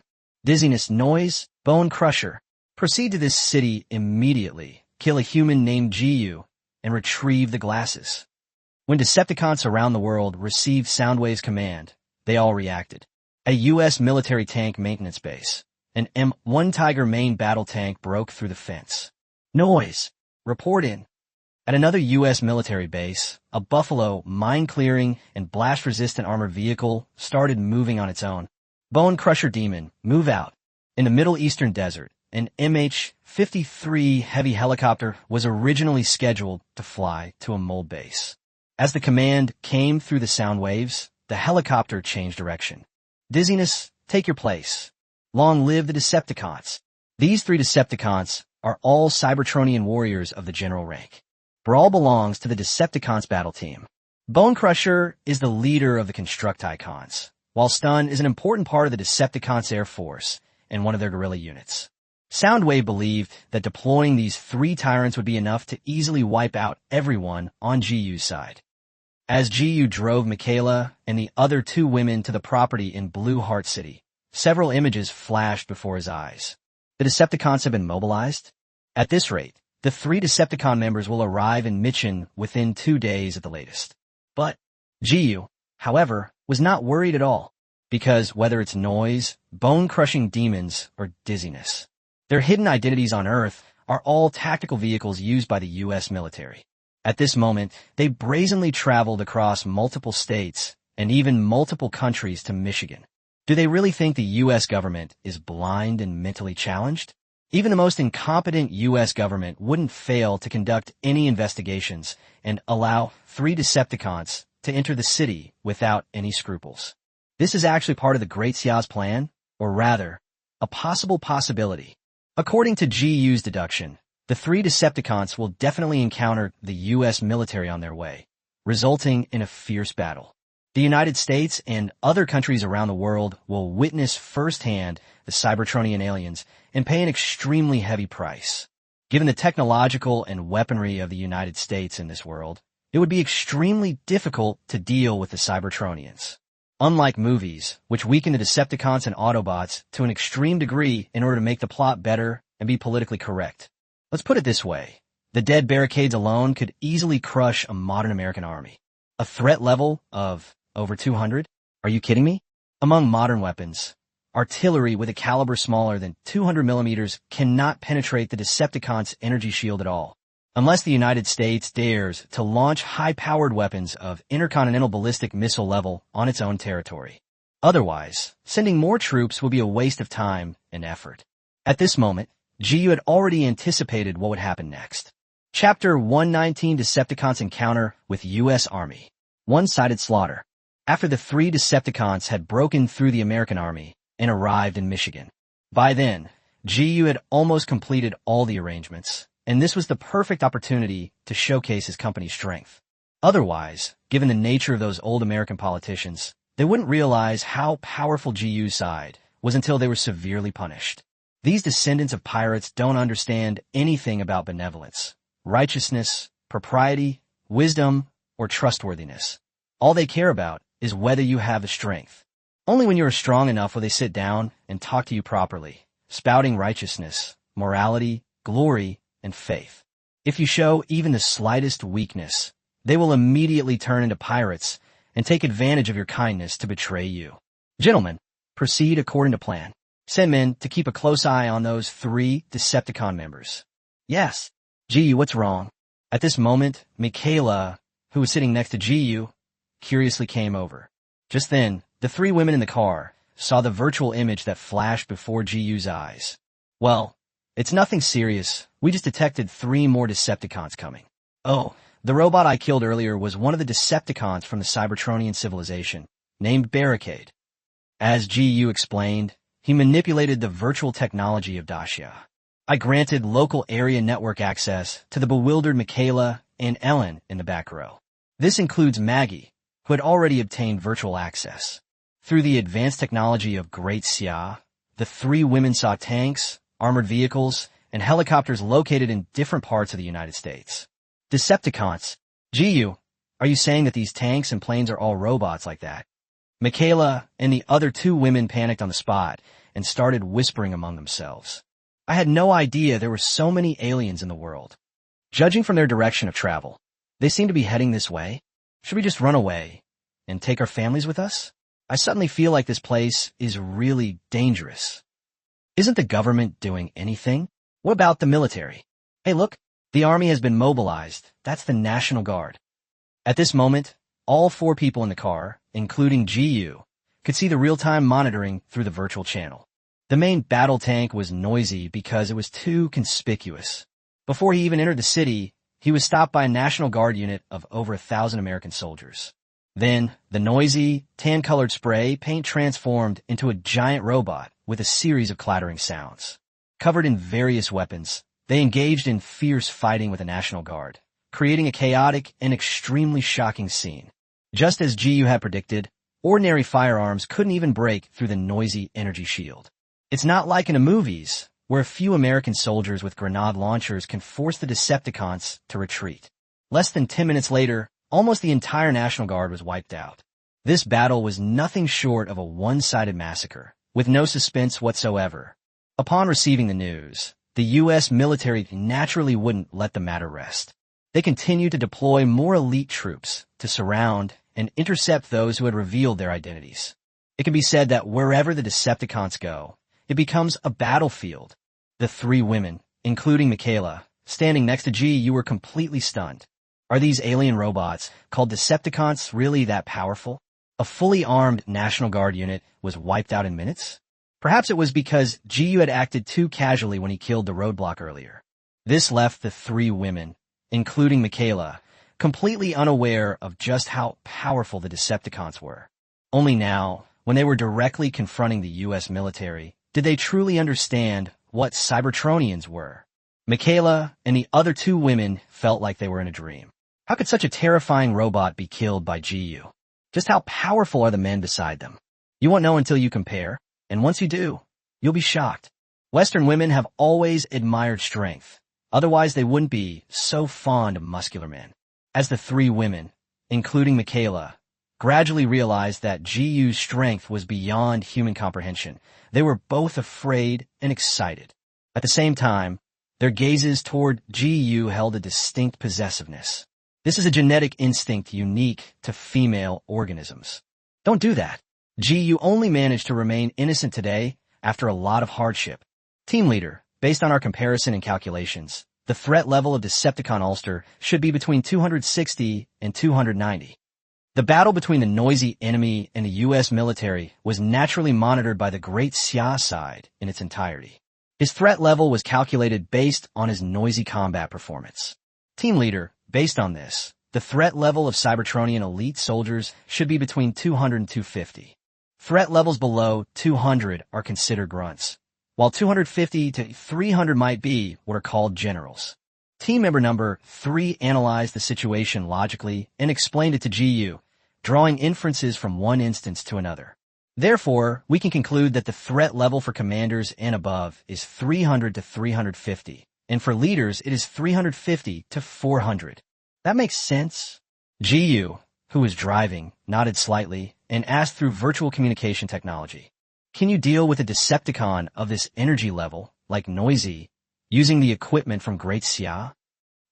S1: Dizziness Noise, Bone Crusher, proceed to this city immediately, kill a human named Jiyu, and retrieve the glasses. When Decepticons around the world received Soundwave's command, they all reacted. A U.S. military tank maintenance base, an M1 Tiger main battle tank broke through the fence. Noise! Report in. At another U.S. military base, a Buffalo mine-clearing and blast-resistant armored vehicle started moving on its own. Bone Crusher Demon, move out. In the Middle Eastern desert, an MH-53 heavy helicopter was originally scheduled to fly to a mole base. As the command came through the sound waves, the helicopter changed direction. Dizziness, take your place. Long live the Decepticons. These 3 Decepticons are all Cybertronian warriors of the general rank. Brawl belongs to the Decepticons battle team. Bone Crusher is the leader of the Constructicons, while Stun is an important part of the Decepticons Air Force and one of their guerrilla units. Soundwave believed that deploying these 3 tyrants would be enough to easily wipe out everyone on GU's side. As GU drove Michaela and the other 2 women to the property in Blue Heart City, several images flashed before his eyes. The Decepticons have been mobilized. At this rate, the 3 Decepticon members will arrive in Mitchin within 2 days at the latest. But GU, however, was not worried at all, because whether it's noise, bone-crushing demons, or dizziness, their hidden identities on Earth are all tactical vehicles used by the U.S. military. At this moment, they brazenly traveled across multiple states and even multiple countries to Michigan. Do they really think the U.S. government is blind and mentally challenged? Even the most incompetent U.S. government wouldn't fail to conduct any investigations and allow 3 Decepticons to enter the city without any scruples. This is actually part of the Great Xia's plan, or rather, a possible possibility. According to GU's deduction, the 3 Decepticons will definitely encounter the U.S. military on their way, resulting in a fierce battle. The United States and other countries around the world will witness firsthand the Cybertronian aliens and pay an extremely heavy price. Given the technological and weaponry of the United States in this world, it would be extremely difficult to deal with the Cybertronians. Unlike movies, which weaken the Decepticons and Autobots to an extreme degree in order to make the plot better and be politically correct. Let's put it this way. The dead barricades alone could easily crush a modern American army. A threat level of over 200? Are you kidding me? Among modern weapons, artillery with a caliber smaller than 200 millimeters cannot penetrate the Decepticons' energy shield at all, unless the United States dares to launch high-powered weapons of intercontinental ballistic missile level on its own territory. Otherwise, sending more troops will be a waste of time and effort. At this moment, GU had already anticipated what would happen next. Chapter 119: Decepticons Encounter with U.S. Army. One-sided slaughter. After the 3 Decepticons had broken through the American army and arrived in Michigan. By then, GU had almost completed all the arrangements, and this was the perfect opportunity to showcase his company's strength. Otherwise, given the nature of those old American politicians, they wouldn't realize how powerful GU's side was until they were severely punished. These descendants of pirates don't understand anything about benevolence, righteousness, propriety, wisdom, or trustworthiness. All they care about is whether you have the strength. Only when you are strong enough will they sit down and talk to you properly, spouting righteousness, morality, glory, and faith. If you show even the slightest weakness, they will immediately turn into pirates and take advantage of your kindness to betray you. Gentlemen, proceed according to plan. Send men to keep a close eye on those 3 Decepticon members. Yes. GU, what's wrong? At this moment, Michaela, who was sitting next to GU, curiously came over. Just then, the 3 women in the car saw the virtual image that flashed before GU's eyes. Well, it's nothing serious. We just detected 3 more Decepticons coming. Oh, the robot I killed earlier was one of the Decepticons from the Cybertronian civilization, named Barricade. As GU explained, he manipulated the virtual technology of Dacia. I granted local area network access to the bewildered Michaela and Ellen in the back row. This includes Maggie, who had already obtained virtual access. Through the advanced technology of Great Xia, the 3 women saw tanks, armored vehicles, and helicopters located in different parts of the United States. Decepticons. GU, are you saying that these tanks and planes are all robots like that? Michaela and the other 2 women panicked on the spot and started whispering among themselves. I had no idea there were so many aliens in the world. Judging from their direction of travel, they seem to be heading this way. Should we just run away and take our families with us? I suddenly feel like this place is really dangerous. Isn't the government doing anything? What about the military? Hey, look, the army has been mobilized. That's the National Guard. At this moment, all 4 people in the car, including GU, could see the real-time monitoring through the virtual channel. The main battle tank was noisy because it was too conspicuous. Before he even entered the city, he was stopped by a National Guard unit of over 1,000 American soldiers. Then, the noisy, tan-colored spray paint transformed into a giant robot with a series of clattering sounds. Covered in various weapons, they engaged in fierce fighting with the National Guard, creating a chaotic and extremely shocking scene. Just as Jiyu had predicted, ordinary firearms couldn't even break through the noisy energy shield. It's not like in the movies, where a few American soldiers with grenade launchers can force the Decepticons to retreat. Less than 10 minutes later, almost the entire National Guard was wiped out. This battle was nothing short of a one-sided massacre, with no suspense whatsoever. Upon receiving the news, the U.S. military naturally wouldn't let the matter rest. They continued to deploy more elite troops to surround and intercept those who had revealed their identities. It can be said that wherever the Decepticons go, it becomes a battlefield. The three women, including Michaela, standing next to G, you were completely stunned. Are these alien robots, called Decepticons, really that powerful? A fully armed National Guard unit was wiped out in minutes? Perhaps it was because Jiyu had acted too casually when he killed the roadblock earlier. This left the three women, including Michaela, completely unaware of just how powerful the Decepticons were. Only now, when they were directly confronting the U.S. military, did they truly understand what Cybertronians were. Michaela and the other two women felt like they were in a dream. How could such a terrifying robot be killed by Jiyu? Just how powerful are the men beside them? You won't know until you compare, and once you do, you'll be shocked. Western women have always admired strength. Otherwise, they wouldn't be so fond of muscular men. As the three women, including Michaela, gradually realized that Jiyu's strength was beyond human comprehension, they were both afraid and excited. At the same time, their gazes toward Jiyu held a distinct possessiveness. This is a genetic instinct unique to female organisms. Don't do that. Jiyu only managed to remain innocent today after a lot of hardship. Team leader, based on our comparison and calculations, the threat level of Decepticon Ulster should be between 260 and 290. The battle between the noisy enemy and the U.S. military was naturally monitored by the Great Xia side in its entirety. His threat level was calculated based on his noisy combat performance. Team leader, based on this, the threat level of Cybertronian elite soldiers should be between 200 and 250. Threat levels below 200 are considered grunts, while 250 to 300 might be what are called generals. Team member number 3 analyzed the situation logically and explained it to Jiyu, drawing inferences from one instance to another. Therefore, we can conclude that the threat level for commanders and above is 300 to 350, and for leaders it is 350 to 400. That makes sense? Jiyu, who was driving, nodded slightly and asked through virtual communication technology, "Can you deal with a Decepticon of this energy level, like Noisy, using the equipment from Great Xia?"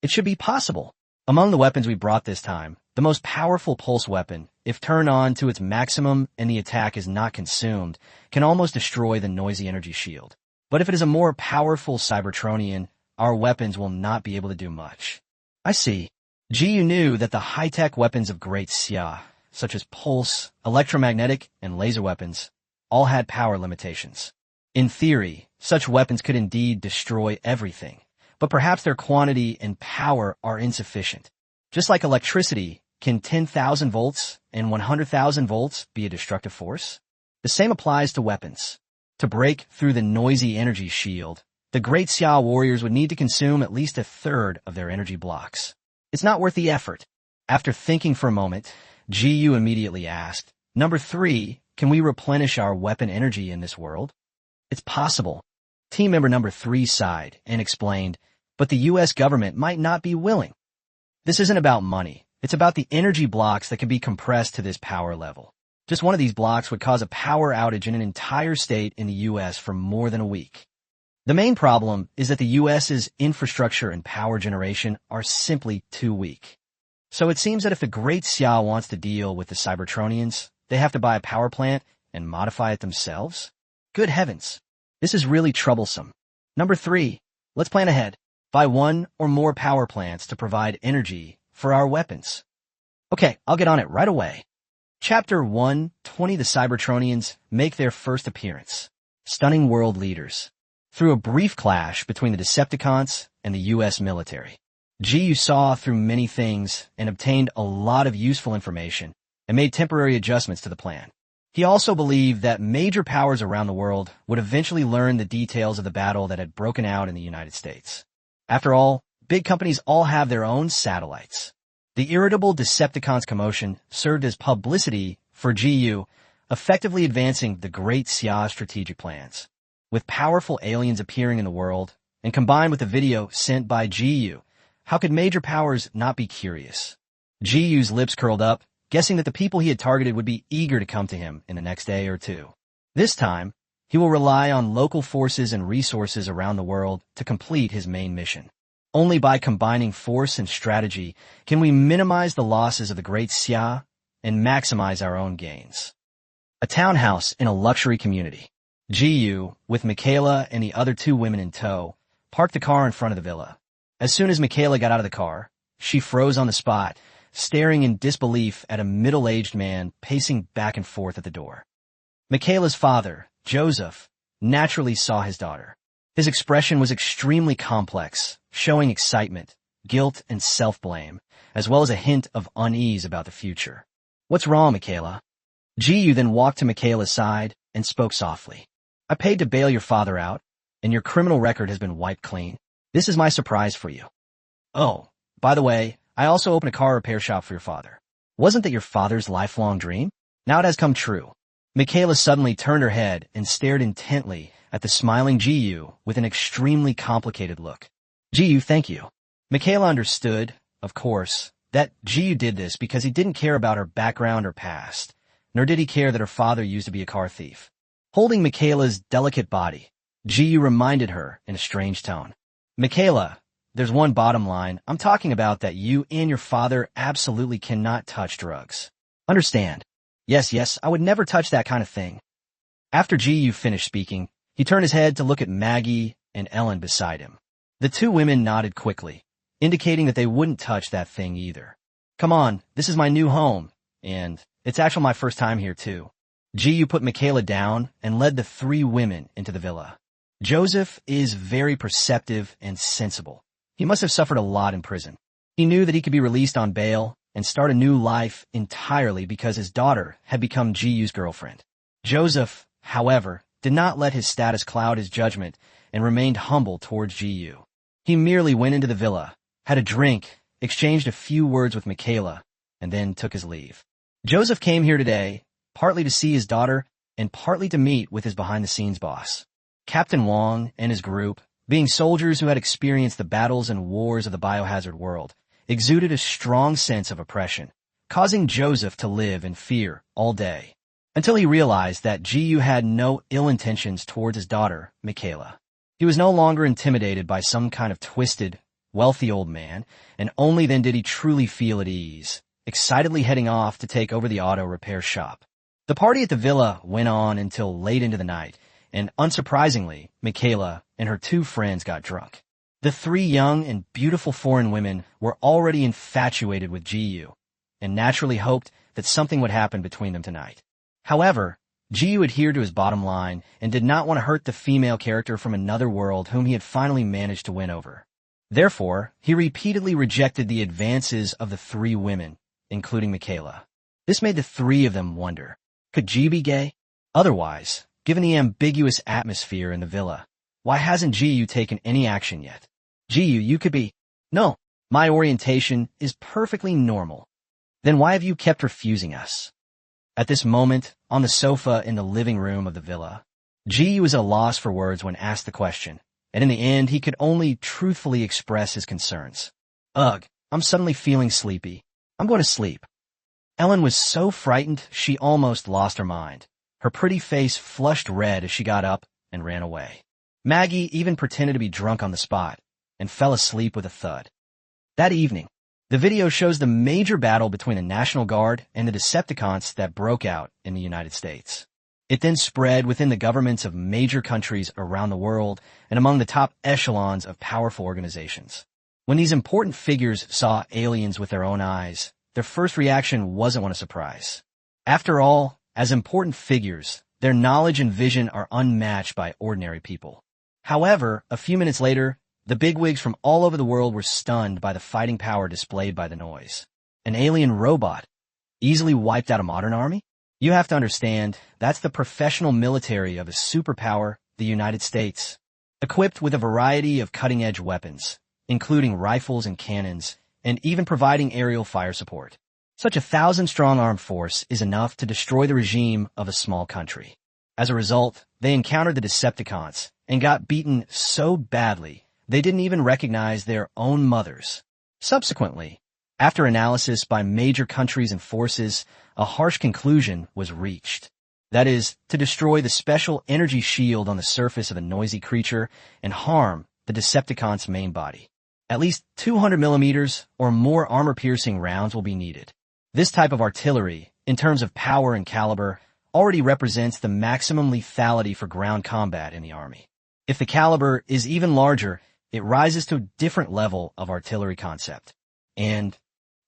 S1: It should be possible. Among the weapons we brought this time, the most powerful pulse weapon, if turned on to its maximum and the attack is not consumed, can almost destroy the noisy energy shield. But if it is a more powerful Cybertronian, our weapons will not be able to do much. I see. Jiyu knew that the high-tech weapons of Great Xia, such as pulse, electromagnetic, and laser weapons, all had power limitations. In theory, such weapons could indeed destroy everything, but perhaps their quantity and power are insufficient. Just like electricity, can 10,000 volts and 100,000 volts be a destructive force? The same applies to weapons. To break through the noisy energy shield, the Great Xia warriors would need to consume at least a third of their energy blocks. It's not worth the effort. After thinking for a moment, Jiyu immediately asked, "Number 3, can we replenish our weapon energy in this world?" It's possible. Team member number 3 sighed and explained, "But the U.S. government might not be willing." This isn't about money. It's about the energy blocks that can be compressed to this power level. Just one of these blocks would cause a power outage in an entire state in the U.S. for more than a week. The main problem is that the U.S.'s infrastructure and power generation are simply too weak. So it seems that if the Great Xia wants to deal with the Cybertronians, they have to buy a power plant and modify it themselves? Good heavens. This is really troublesome. Number 3, let's plan ahead. Buy 1 or more power plants to provide energy for our weapons. Okay, I'll get on it right away. Chapter 1:20 The Cybertronians make their first appearance. stunning world leaders. Through a brief clash between the Decepticons and the U.S. military, Ji-Yu saw through many things and obtained a lot of useful information and made temporary adjustments to the plan. He also believed that major powers around the world would eventually learn the details of the battle that had broken out in the United States. After all, big companies all have their own satellites. The irritable Decepticons' commotion served as publicity for Ji-Yu, effectively advancing the Great Xia strategic plans. With powerful aliens appearing in the world, and combined with the video sent by Ji-Yu, how could major powers not be curious? Ji-Yu's lips curled up, guessing that the people he had targeted would be eager to come to him in the next day or two. This time, he will rely on local forces and resources around the world to complete his main mission. Only by combining force and strategy can we minimize the losses of the Great Xia and maximize our own gains. A townhouse in a luxury community. Ji-Yu, with Michaela and the other two women in tow, parked the car in front of the villa. As soon as Michaela got out of the car, she froze on the spot, staring in disbelief at a middle-aged man pacing back and forth at the door. Michaela's father, Joseph, naturally saw his daughter. His expression was extremely complex, showing excitement, guilt, and self-blame, as well as a hint of unease about the future. "What's wrong, Michaela?" Ji-Yu then walked to Michaela's side and spoke softly. "I paid to bail your father out, and your criminal record has been wiped clean. This is my surprise for you. Oh, by the way, I also opened a car repair shop for your father. Wasn't that your father's lifelong dream? Now it has come true." Michaela suddenly turned her head and stared intently at the smiling Ji-Yu with an extremely complicated look. "Ji-Yu, thank you." Michaela understood, of course, that Ji-Yu did this because he didn't care about her background or past, nor did he care that her father used to be a car thief. Holding Michaela's delicate body, Ji-Yu reminded her in a strange tone. "Michaela, there's one bottom line. I'm talking about that you and your father absolutely cannot touch drugs. Understand? Yes, I would never touch that kind of thing." After Ji-Yu finished speaking, he turned his head to look at Maggie and Ellen beside him. The two women nodded quickly, indicating that they wouldn't touch that thing either. "Come on, this is my new home, and it's actually my first time here too." Ji-Yu put Michaela down and led the three women into the villa. Joseph is very perceptive and sensible. He must have suffered a lot in prison. He knew that he could be released on bail and start a new life entirely because his daughter had become Ji-Yu's girlfriend. Joseph, however, did not let his status cloud his judgment and remained humble towards Ji-Yu. He merely went into the villa, had a drink, exchanged a few words with Michaela, and then took his leave. Joseph came here today, partly to see his daughter and partly to meet with his behind-the-scenes boss. Captain Wong and his group, being soldiers who had experienced the battles and wars of the biohazard world, exuded a strong sense of oppression, causing Joseph to live in fear all day, until he realized that Ji-Yu had no ill intentions towards his daughter, Michaela. He was no longer intimidated by some kind of twisted, wealthy old man, and only then did he truly feel at ease, excitedly heading off to take over the auto repair shop. The party at the villa went on until late into the night, and unsurprisingly, Michaela and her two friends got drunk. The three young and beautiful foreign women were already infatuated with Ji-Yu, and naturally hoped that something would happen between them tonight. However, Ji-Yu adhered to his bottom line and did not want to hurt the female character from another world whom he had finally managed to win over. Therefore, he repeatedly rejected the advances of the three women, including Michaela. This made the three of them wonder, could Ji be gay? Otherwise, given the ambiguous atmosphere in the villa, why hasn't Ji-Yu taken any action yet? Ji-Yu, you could be... No, my orientation is perfectly normal. Then why have you kept refusing us? At this moment, on the sofa in the living room of the villa, Ji-Yu was at a loss for words when asked the question, and in the end he could only truthfully express his concerns. "Ugh, I'm suddenly feeling sleepy. I'm going to sleep." Ellen was so frightened she almost lost her mind. Her pretty face flushed red as she got up and ran away. Maggie even pretended to be drunk on the spot and fell asleep with a thud. That evening, the video shows the major battle between the National Guard and the Decepticons that broke out in the United States. It then spread within the governments of major countries around the world and among the top echelons of powerful organizations. When these important figures saw aliens with their own eyes, their first reaction wasn't one of surprise. After all, as important figures, Their knowledge and vision are unmatched by ordinary people. However, a few minutes later, the bigwigs from all over the world were stunned by the fighting power displayed by the noise. An alien robot easily wiped out a modern army? You have to understand, that's the professional military of a superpower, the United States. Equipped with a variety of cutting-edge weapons, including rifles and cannons, and even providing aerial fire support. Such a 1,000-strong armed force is enough to destroy the regime of a small country. As a result, they encountered the Decepticons and got beaten so badly they didn't even recognize their own mothers. Subsequently, after analysis by major countries and forces, a harsh conclusion was reached. That is, to destroy the special energy shield on the surface of a noisy creature and harm the Decepticon's main body. At least 200 millimeters or more armor-piercing rounds will be needed. This type of artillery, in terms of power and caliber, already represents the maximum lethality for ground combat in the Army. If the caliber is even larger, it rises to a different level of artillery concept. And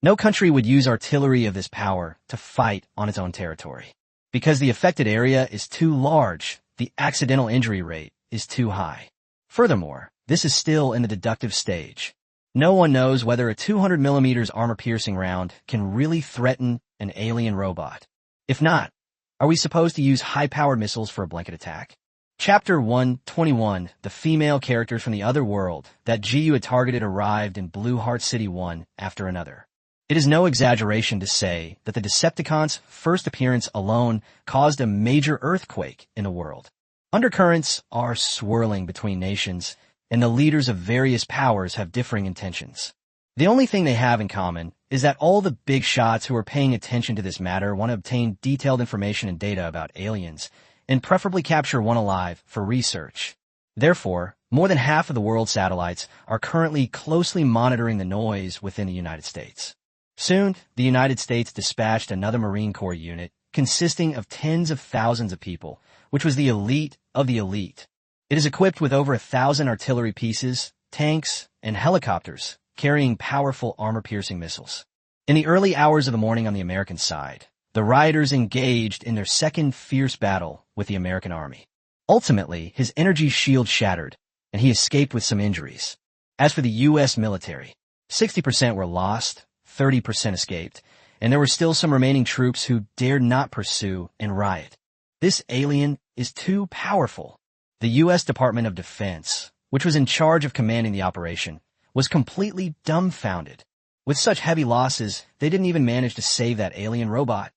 S1: no country would use artillery of this power to fight on its own territory. Because the affected area is too large, the accidental injury rate is too high. Furthermore, this is still in the deductive stage. No one knows whether a 200 millimeters armor-piercing round can really threaten an alien robot. If not, are we supposed to use high-powered missiles for a blanket attack? Chapter 121, the female characters from the other world that GU had targeted arrived in Blue Heart City one after another. It is no exaggeration to say that the Decepticons' first appearance alone caused a major earthquake in the world. Undercurrents are swirling between nations, and the leaders of various powers have differing intentions. The only thing they have in common is that all the big shots who are paying attention to this matter want to obtain detailed information and data about aliens, and preferably capture one alive for research. Therefore, more than half of the world's satellites are currently closely monitoring the noise within the United States. Soon, the United States dispatched another Marine Corps unit consisting of tens of thousands of people, which was the elite of the elite. It is equipped with over 1,000 artillery pieces, tanks, and helicopters, carrying powerful armor-piercing missiles. In the early hours of the morning on the American side, the rioters engaged in their second fierce battle with the American Army. Ultimately, his energy shield shattered, and he escaped with some injuries. As for the U.S. military, 60% were lost, 30% escaped, and there were still some remaining troops who dared not pursue and riot. This alien is too powerful. The U.S. Department of Defense, which was in charge of commanding the operation, was completely dumbfounded. With such heavy losses, they didn't even manage to save that alien robot.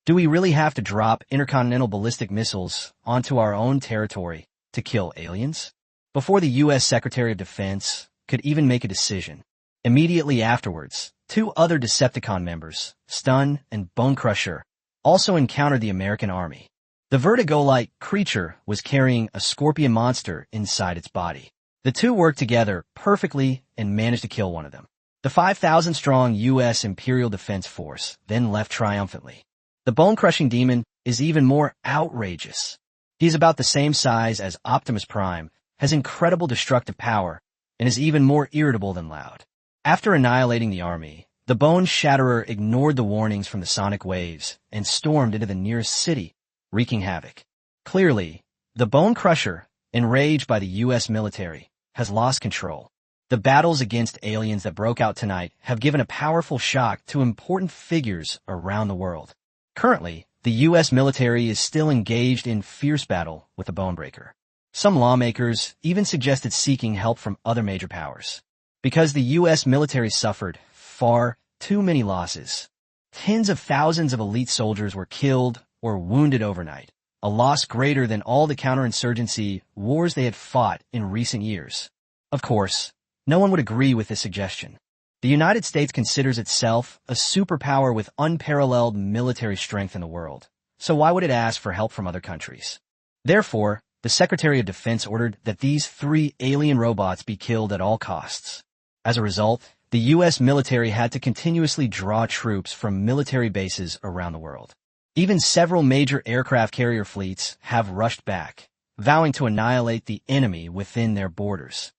S1: Do we really have to drop intercontinental ballistic missiles onto our own territory to kill aliens? Before the U.S. Secretary of Defense could even make a decision, immediately afterwards, two other Decepticon members, Stun and Bone Crusher, also encountered the American Army. The vertigo-like creature was carrying a scorpion monster inside its body. The two worked together perfectly and managed to kill one of them. The 5,000-strong U.S. Imperial Defense Force then left triumphantly. The bone-crushing demon is even more outrageous. He is about the same size as Optimus Prime, has incredible destructive power, and is even more irritable than loud. After annihilating the army, the Bone Shatterer ignored the warnings from the sonic waves and stormed into the nearest city, wreaking havoc. Clearly, the Bone Crusher, enraged by the U.S. military, has lost control. The battles against aliens that broke out tonight have given a powerful shock to important figures around the world. Currently, the U.S. military is still engaged in fierce battle with the Bonebreaker. Some lawmakers even suggested seeking help from other major powers. Because the U.S. military suffered far too many losses. Tens of thousands of elite soldiers were killed or wounded overnight, a loss greater than all the counterinsurgency wars they had fought in recent years. Of course, no one would agree with this suggestion. The United States considers itself a superpower with unparalleled military strength in the world, so why would it ask for help from other countries? Therefore, the Secretary of Defense ordered that these 3 alien robots be killed at all costs. As a result, the U.S. military had to continuously draw troops from military bases around the world. Even several major aircraft carrier fleets have rushed back, vowing to annihilate the enemy within their borders.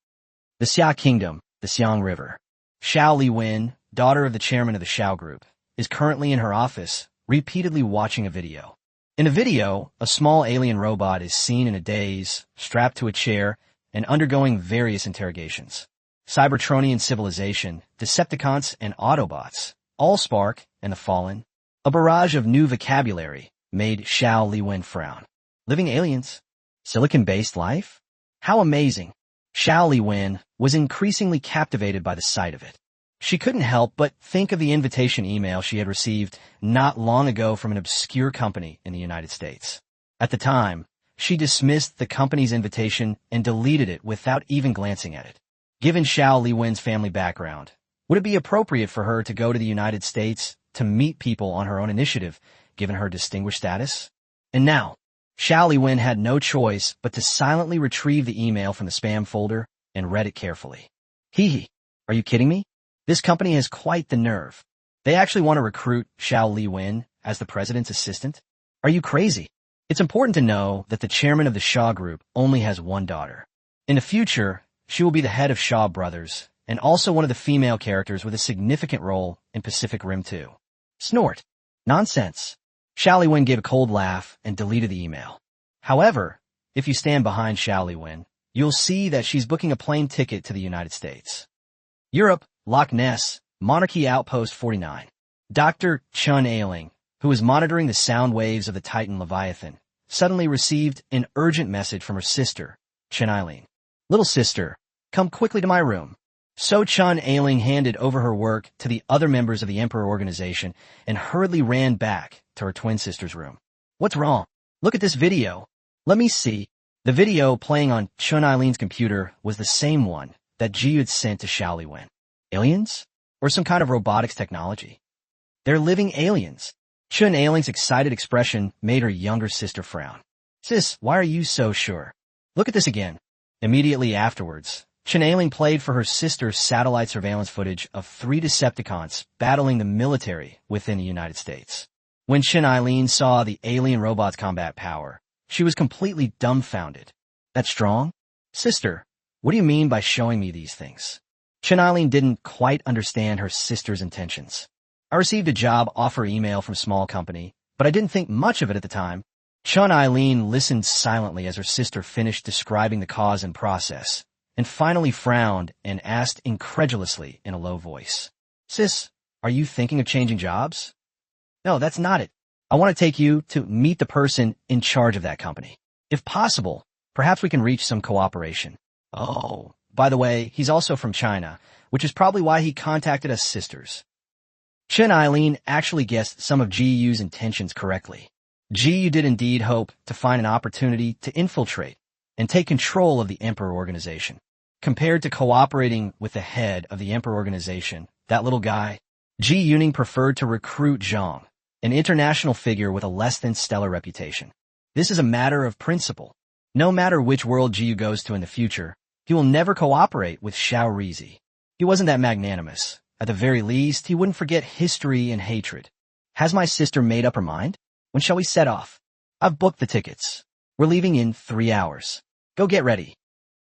S1: The Xia Kingdom, the Xiang River. Xiao Liwen, daughter of the chairman of the Xiao Group, is currently in her office, repeatedly watching a video. In the video, a small alien robot is seen in a daze, strapped to a chair, and undergoing various interrogations. Cybertronian civilization, Decepticons, and Autobots, Allspark, and the Fallen. A barrage of new vocabulary made Xiao Liwen frown. Living aliens? Silicon-based life? How amazing! Xiao Liwen was increasingly captivated by the sight of it. She couldn't help but think of the invitation email she had received not long ago from an obscure company in the United States. At the time, she dismissed the company's invitation and deleted it without even glancing at it. Given Xiao Liwen's family background, would it be appropriate for her to go to the United States to meet people on her own initiative, given her distinguished status? And now, Xiao Liwen had no choice but to silently retrieve the email from the spam folder and read it carefully. Hee hee, are you kidding me? This company has quite the nerve. They actually want to recruit Xiao Liwen as the president's assistant? Are you crazy? It's important to know that the chairman of the Shaw Group only has one daughter. In the future, she will be the head of Shaw Brothers, and also one of the female characters with a significant role in Pacific Rim 2. Snort. Nonsense. Xiao Liwen gave a cold laugh and deleted the email. However, if you stand behind Xiao Liwen, you'll see that she's booking a plane ticket to the United States. Europe, Loch Ness, Monarchy Outpost 49. Dr. Chun Ailing, who was monitoring the sound waves of the Titan Leviathan, suddenly received an urgent message from her sister, Chun Ailing. Little sister, come quickly to my room. So Chun Ailing handed over her work to the other members of the Emperor organization and hurriedly ran back to her twin sister's room. What's wrong? Look at this video. Let me see. The video playing on Chun Ailing's computer was the same one that Ji had sent to Xiao Liwen. Aliens? Or some kind of robotics technology? They're living aliens. Chun Ailing's excited expression made her younger sister frown. Sis, why are you so sure? Look at this again. Immediately afterwards, Chun Ailing played for her sister's satellite surveillance footage of 3 Decepticons battling the military within the United States. When Chun Ailing saw the alien robot's combat power, she was completely dumbfounded. That strong? Sister, what do you mean by showing me these things? Chun Ailing didn't quite understand her sister's intentions. I received a job offer email from a small company, but I didn't think much of it at the time. Chun Ailing listened silently as her sister finished describing the cause and process, and finally frowned and asked incredulously in a low voice. Sis, are you thinking of changing jobs? No, that's not it. I want to take you to meet the person in charge of that company. If possible, perhaps we can reach some cooperation. Oh, by the way, he's also from China, which is probably why he contacted us sisters. Chun Ailing actually guessed some of Ji Yu's intentions correctly. Ji Yu did indeed hope to find an opportunity to infiltrate and take control of the Emperor organization. Compared to cooperating with the head of the Emperor organization, that little guy, Ji Yuning preferred to recruit Zhang, an international figure with a less than stellar reputation. This is a matter of principle. No matter which world Ji Yu goes to in the future, he will never cooperate with Xiao Rizi. He wasn't that magnanimous. At the very least, he wouldn't forget history and hatred. Has my sister made up her mind? When shall we set off? I've booked the tickets. We're leaving in 3 hours. Go get ready.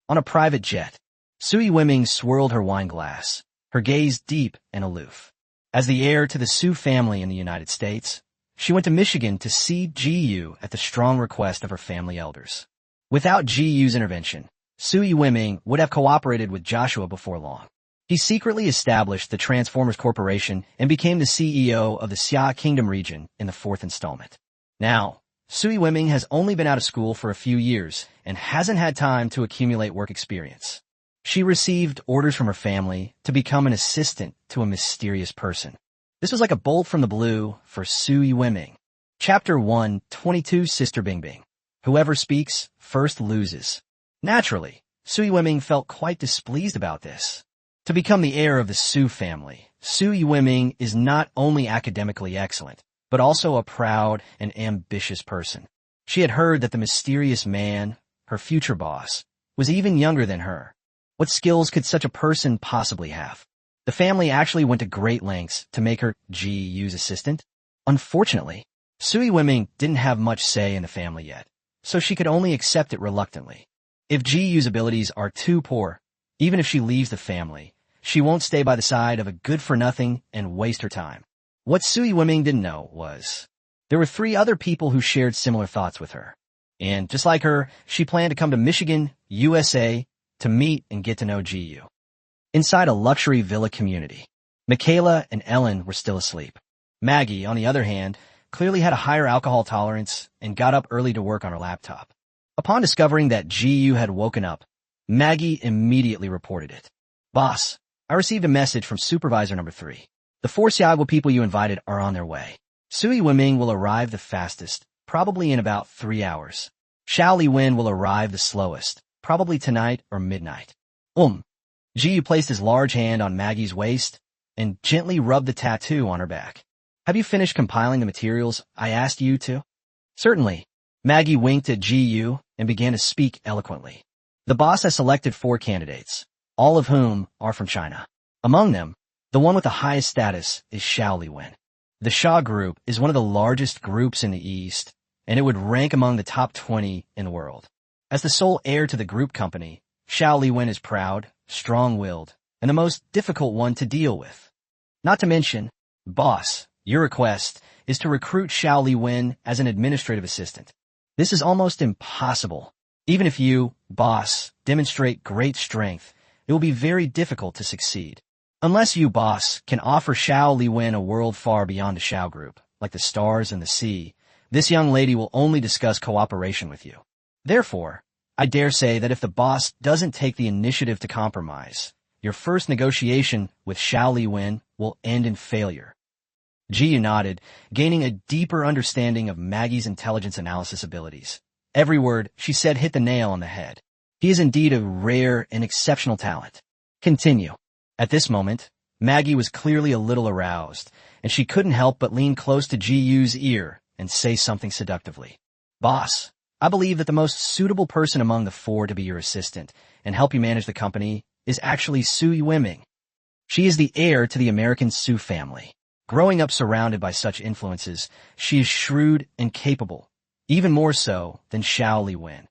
S1: On a private jet, Sui Wiming swirled her wine glass, her gaze deep and aloof. As the heir to the Su family in the United States, she went to Michigan to see Ji Yu at the strong request of her family elders. Without Ji Yu's intervention, Sui Wiming would have cooperated with Joshua before long. He secretly established the Transformers Corporation and became the CEO of the Xia Kingdom region in the 4th installment. Now, Sui Wiming has only been out of school for a few years and hasn't had time to accumulate work experience. She received orders from her family to become an assistant to a mysterious person. This was like a bolt from the blue for Sui Wiming. Chapter 122 Sister Bing Bing. Whoever speaks first loses. Naturally, Sui Wiming felt quite displeased about this. To become the heir of the Su family, Sui Wiming is not only academically excellent, but also a proud and ambitious person. She had heard that the mysterious man, her future boss, was even younger than her. What skills could such a person possibly have? The family actually went to great lengths to make her Ji Yu's assistant. Unfortunately, Sui Wiming didn't have much say in the family yet, so she could only accept it reluctantly. If Ji Yu's abilities are too poor, even if she leaves the family, she won't stay by the side of a good-for-nothing and waste her time. What Sui Wiming didn't know was, There were 3 other people who shared similar thoughts with her. And just like her, she planned to come to Michigan, USA, to meet and get to know GU. Inside a luxury villa community, Michaela and Ellen were still asleep. Maggie, on the other hand, clearly had a higher alcohol tolerance and got up early to work on her laptop. Upon discovering that GU had woken up, Maggie immediately reported it. "Boss, I received a message from supervisor number 3. The 4 Xiaoguo people you invited are on their way. Sui Wenming will arrive the fastest, probably in about 3 hours. Xiao Li Wen will arrive the slowest, probably tonight or midnight." GU placed his large hand on Maggie's waist and gently rubbed the tattoo on her back. "Have you finished compiling the materials I asked you to?" "Certainly." Maggie winked at GU and began to speak eloquently. "The boss has selected 4 candidates, all of whom are from China. Among them, the one with the highest status is Xiao Li Wen. The Xia group is one of the largest groups in the East, and it would rank among the top 20 in the world. As the sole heir to the group company, Xiao Li Wen is proud, strong-willed, and the most difficult one to deal with. Not to mention, boss, your request is to recruit Xiao Li Wen as an administrative assistant. This is almost impossible. Even if you, boss, demonstrate great strength, it will be very difficult to succeed. Unless you, boss, can offer Xiao Li Wen a world far beyond the Xiao group, like the stars and the sea, this young lady will only discuss cooperation with you. Therefore, I dare say that if the boss doesn't take the initiative to compromise, your first negotiation with Xiao Li Wen will end in failure." GU nodded, gaining a deeper understanding of Maggie's intelligence analysis abilities. Every word she said hit the nail on the head. He is indeed a rare and exceptional talent. Continue. At this moment, Maggie was clearly a little aroused, and she couldn't help but lean close to GU's ear and say something seductively. "Boss, I believe that the most suitable person among the 4 to be your assistant and help you manage the company is actually Sui Wenming. She is the heir to the American Su family. Growing up surrounded by such influences, she is shrewd and capable, even more so than Xiao Li Wen.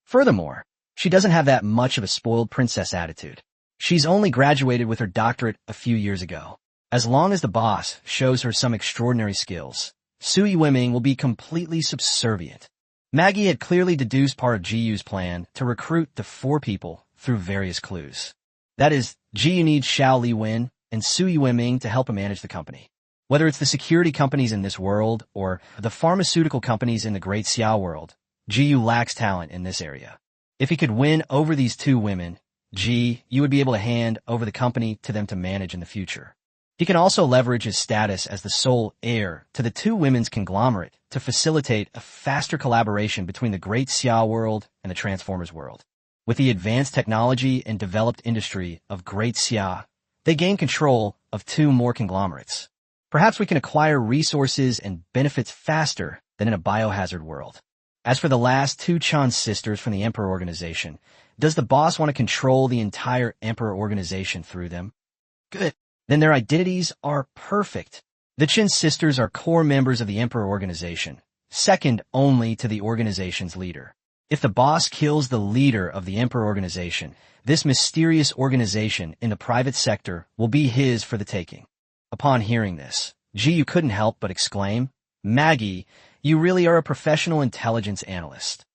S1: Furthermore, she doesn't have that much of a spoiled princess attitude. She's only graduated with her doctorate a few years ago. As long as the boss shows her some extraordinary skills, Sui Wenming will be completely subservient." Maggie had clearly deduced part of GU's plan to recruit the 4 people through various clues. That is, GU needs Xiao Li Wen and Sui Wenming to help him manage the company. Whether it's the security companies in this world or the pharmaceutical companies in the Great Xiao world, GU lacks talent in this area. If he could win over these 2 women, GU would be able to hand over the company to them to manage in the future. He can also leverage his status as the sole heir to the 2 women's conglomerate to facilitate a faster collaboration between the Great Xiao world and the Transformers world. With the advanced technology and developed industry of Great Xia, they gain control of 2 more conglomerates. Perhaps we can acquire resources and benefits faster than in a biohazard world. As for the last 2 Chan sisters from the Emperor organization, does the boss want to control the entire Emperor organization through them? Good. Then their identities are perfect. The Chen sisters are core members of the Emperor organization, second only to the organization's leader. If the boss kills the leader of the Emperor organization, this mysterious organization in the private sector will be his for the taking. Upon hearing this, GU couldn't help but exclaim, "Maggie, you really are a professional intelligence analyst."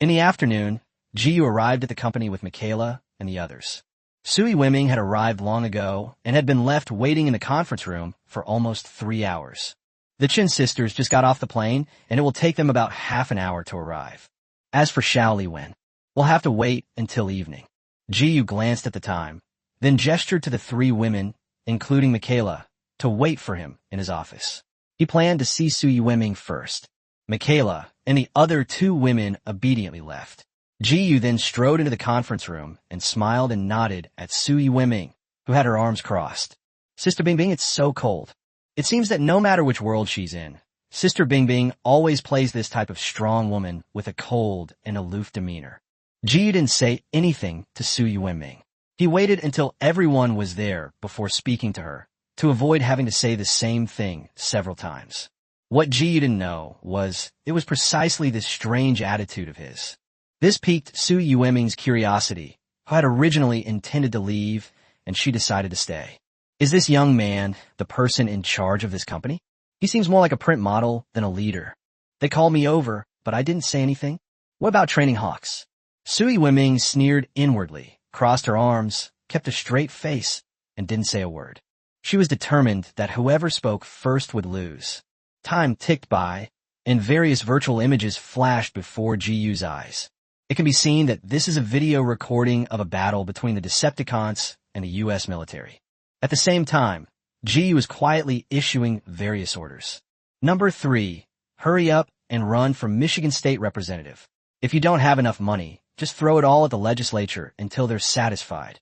S1: In the afternoon, GU arrived at the company with Michaela and the others. Sui Wenming had arrived long ago and had been left waiting in the conference room for almost 3 hours. The Chen sisters just got off the plane, and it will take them about half an hour to arrive. As for Xiao Li Wen, we'll have to wait until evening. GU glanced at the time, then gestured to the 3 women, including Michaela, to wait for him in his office. He planned to see Sui Wenming first. Michaela and the other 2 women obediently left. GU then strode into the conference room and smiled and nodded at Sui Wenming, who had her arms crossed. "Sister Bingbing, it's so cold. It seems that no matter which world she's in, Sister Bingbing always plays this type of strong woman with a cold and aloof demeanor." GU didn't say anything to Sui Wenming. He waited until everyone was there before speaking to her, to avoid having to say the same thing several times. What GU didn't know was it was precisely this strange attitude of his. This piqued Sui Wenming's curiosity, who had originally intended to leave, and she decided to stay. Is this young man the person in charge of this company? He seems more like a print model than a leader. They called me over, but I didn't say anything. What about training hawks? Sui Wiming sneered inwardly, crossed her arms, kept a straight face, and didn't say a word. She was determined that whoever spoke first would lose. Time ticked by, and various virtual images flashed before Ji-Yu's eyes. It can be seen that this is a video recording of a battle between the Decepticons and the U.S. military. At the same time, Ji-Yu was quietly issuing various orders. Number 3. Hurry up and run for Michigan State Representative. If you don't have enough money, just throw it all at the legislature until they're satisfied.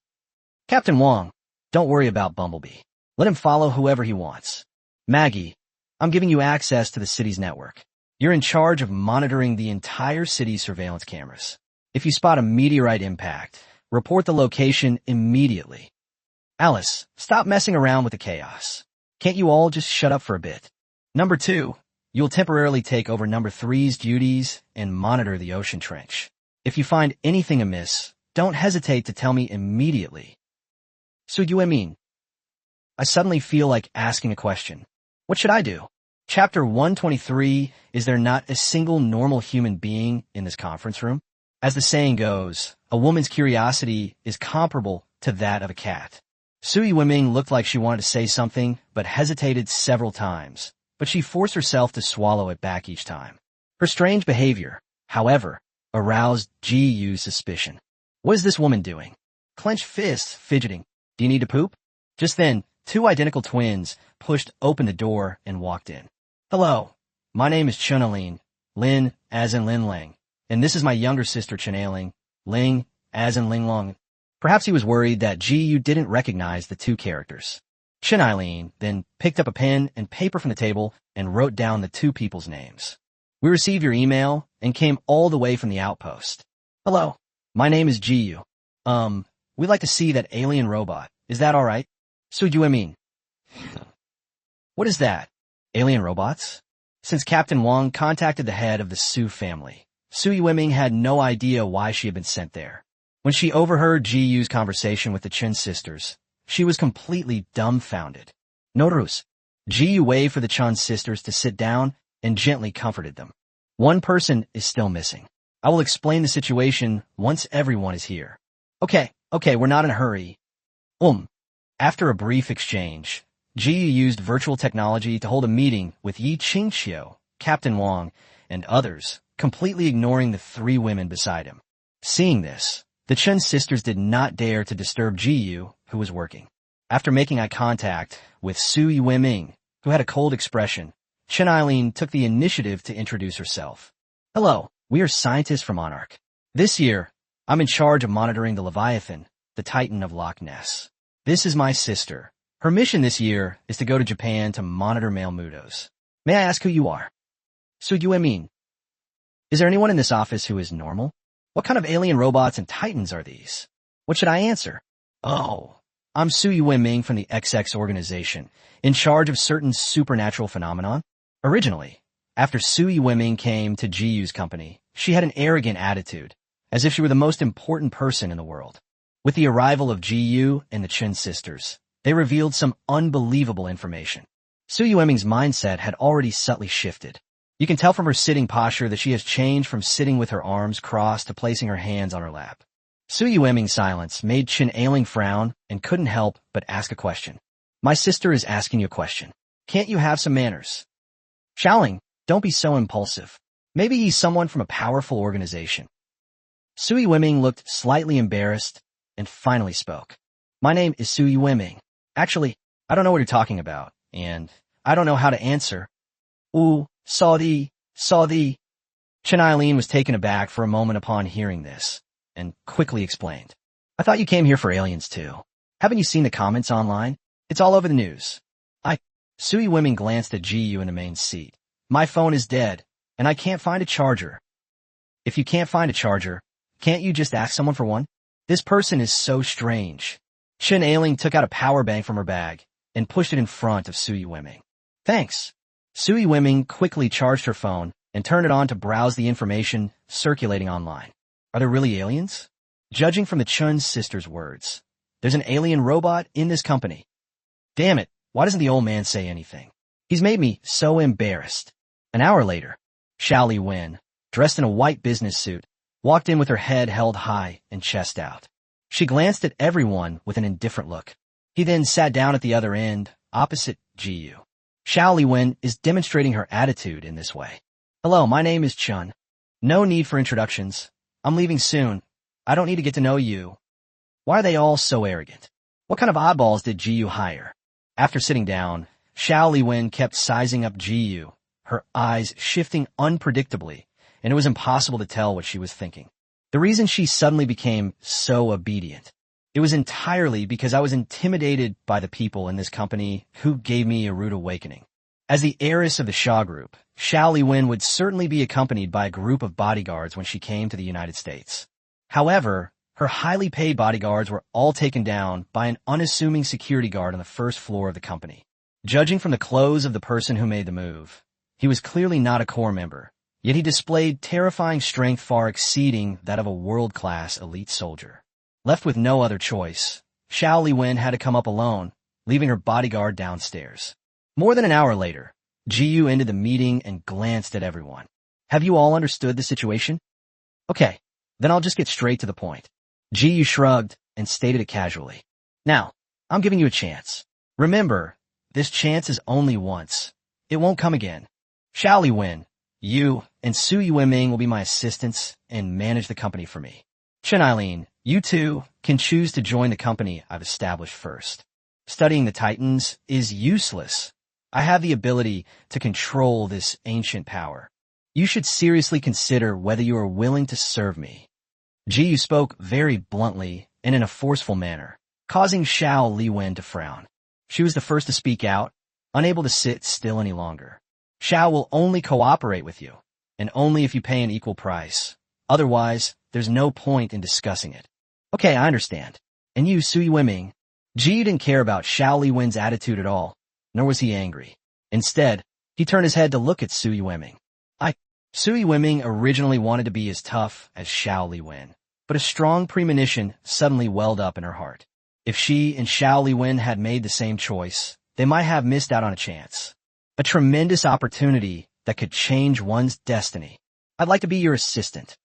S1: Captain Wong, don't worry about Bumblebee. Let him follow whoever he wants. Maggie, I'm giving you access to the city's network. You're in charge of monitoring the entire city's surveillance cameras. If you spot a meteorite impact, report the location immediately. Alice, stop messing around with the chaos. Can't you all just shut up for a bit? Number 2, you'll temporarily take over Number 3's duties and monitor the ocean trench. If you find anything amiss, don't hesitate to tell me immediately. So you mean? I suddenly feel like asking a question. What should I do? Chapter 123, is there not a single normal human being in this conference room? As the saying goes, a woman's curiosity is comparable to that of a cat. Sui Wiming looked like she wanted to say something, but hesitated several times, but she forced herself to swallow it back each time. Her strange behavior, however, aroused Ji-Yu's suspicion. What is this woman doing? Clenched fists, fidgeting. Do you need to poop? Just then, 2 identical twins pushed open the door and walked in. Hello, my name is Chunaline, Lin, as in Lin Lang, and this is my younger sister Chunaling, Ling, as in Ling Long. Perhaps he was worried that Ji-Yu didn't recognize the 2 characters. Chunaline then picked up a pen and paper from the table and wrote down the 2 people's names. We received your email and came all the way from the outpost. Hello, my name is Ji-Yu. We'd like to see that alien robot. Is that all right? So you mean? What is that? Alien robots? Since Captain Wong contacted the head of the Su family, Sui Wiming had no idea why she had been sent there. When she overheard Ji-Yu's conversation with the Chen sisters, she was completely dumbfounded. Notarus. Ji-Yu waved for the Chen sisters to sit down and gently comforted them. One person is still missing. I will explain the situation once everyone is here. Okay, we're not in a hurry. After a brief exchange, Ji-Yu used virtual technology to hold a meeting with Yi Qingqiu, Captain Wong, and others, completely ignoring the 3 women beside him. Seeing this, the Chen sisters did not dare to disturb Ji-Yu, who was working. After making eye contact with Sui Wiming, who had a cold expression, Chen Eileen took the initiative to introduce herself. Hello, we are scientists from Monarch. This year, I'm in charge of monitoring the Leviathan, the Titan of Loch Ness. This is my sister. Her mission this year is to go to Japan to monitor male mudos. May I ask who you are? So you mean? Is there anyone in this office who is normal? What kind of alien robots and titans are these? What should I answer? Oh, I'm Sui Wiming from the XX organization, in charge of certain supernatural phenomenon. Originally, after Sui Wiming came to Ji-Yu's company, she had an arrogant attitude, as if she were the most important person in the world. With the arrival of Ji-Yu and the Chen sisters, they revealed some unbelievable information. Sui Wiming's mindset had already subtly shifted. You can tell from her sitting posture that she has changed from sitting with her arms crossed to placing her hands on her lap. Sui Wiming's silence made Chen Ailing frown and couldn't help but ask a question. My sister is asking you a question. Can't you have some manners? Xiaoling, don't be so impulsive. Maybe he's someone from a powerful organization. Sui Wiming looked slightly embarrassed and finally spoke. My name is Sui Wiming. Actually, I don't know what you're talking about, and I don't know how to answer. Saudi. Chen Eileen was taken aback for a moment upon hearing this, and quickly explained. I thought you came here for aliens too. Haven't you seen the comments online? It's all over the news. Sui Wiming glanced at Ji-Yu in the main seat. My phone is dead, and I can't find a charger. If you can't find a charger, can't you just ask someone for one? This person is so strange. Chen Ailing took out a power bank from her bag and pushed it in front of Sui Wiming. Thanks. Sui Wiming quickly charged her phone and turned it on to browse the information circulating online. Are there really aliens? Judging from the Chun sisters' words, there's an alien robot in this company. Damn it, why doesn't the old man say anything? He's made me so embarrassed. An hour later, Xiao Li Wen, dressed in a white business suit, walked in with her head held high and chest out. She glanced at everyone with an indifferent look. He then sat down at the other end, opposite Ji. Xiao Li Wen is demonstrating her attitude in this way. Hello, my name is Chun. No need for introductions. I'm leaving soon. I don't need to get to know you. Why are they all so arrogant? What kind of oddballs did Ji hire? After sitting down, Xiao Li Wen kept sizing up Ji, her eyes shifting unpredictably, and it was impossible to tell what she was thinking. The reason she suddenly became so obedient, it was entirely because I was intimidated by the people in this company who gave me a rude awakening. As the heiress of the Shaw Group, Xiao Li Wen would certainly be accompanied by a group of bodyguards when she came to the United States. However, her highly paid bodyguards were all taken down by an unassuming security guard on the first floor of the company. Judging from the clothes of the person who made the move, he was clearly not a core member, yet he displayed terrifying strength far exceeding that of a world-class elite soldier. Left with no other choice, Xiao Li Wen had to come up alone, leaving her bodyguard downstairs. More than an hour later, Ji ended the meeting and glanced at everyone. Have you all understood the situation? Okay, then I'll just get straight to the point. Ji shrugged and stated it casually. Now, I'm giving you a chance. Remember, this chance is only once. It won't come again. Xiao Li Wen, you and Su Yueming will be my assistants and manage the company for me. Chen Eileen, you two can choose to join the company I've established first. Studying the Titans is useless. I have the ability to control this ancient power. You should seriously consider whether you are willing to serve me. Ji spoke very bluntly and in a forceful manner, causing Xiao Li Wen to frown. She was the first to speak out, unable to sit still any longer. Xiao will only cooperate with you, and only if you pay an equal price. Otherwise, there's no point in discussing it. Okay, I understand. And you, Su Yueming? Ji didn't care about Xiao Li Wen's attitude at all, nor was he angry. Instead, he turned his head to look at Su Yueming. Su Yueming originally wanted to be as tough as Xiao Li Wen, but a strong premonition suddenly welled up in her heart. If she and Xiao Li Wen had made the same choice, they might have missed out on a chance. A tremendous opportunity that could change one's destiny. I'd like to be your assistant.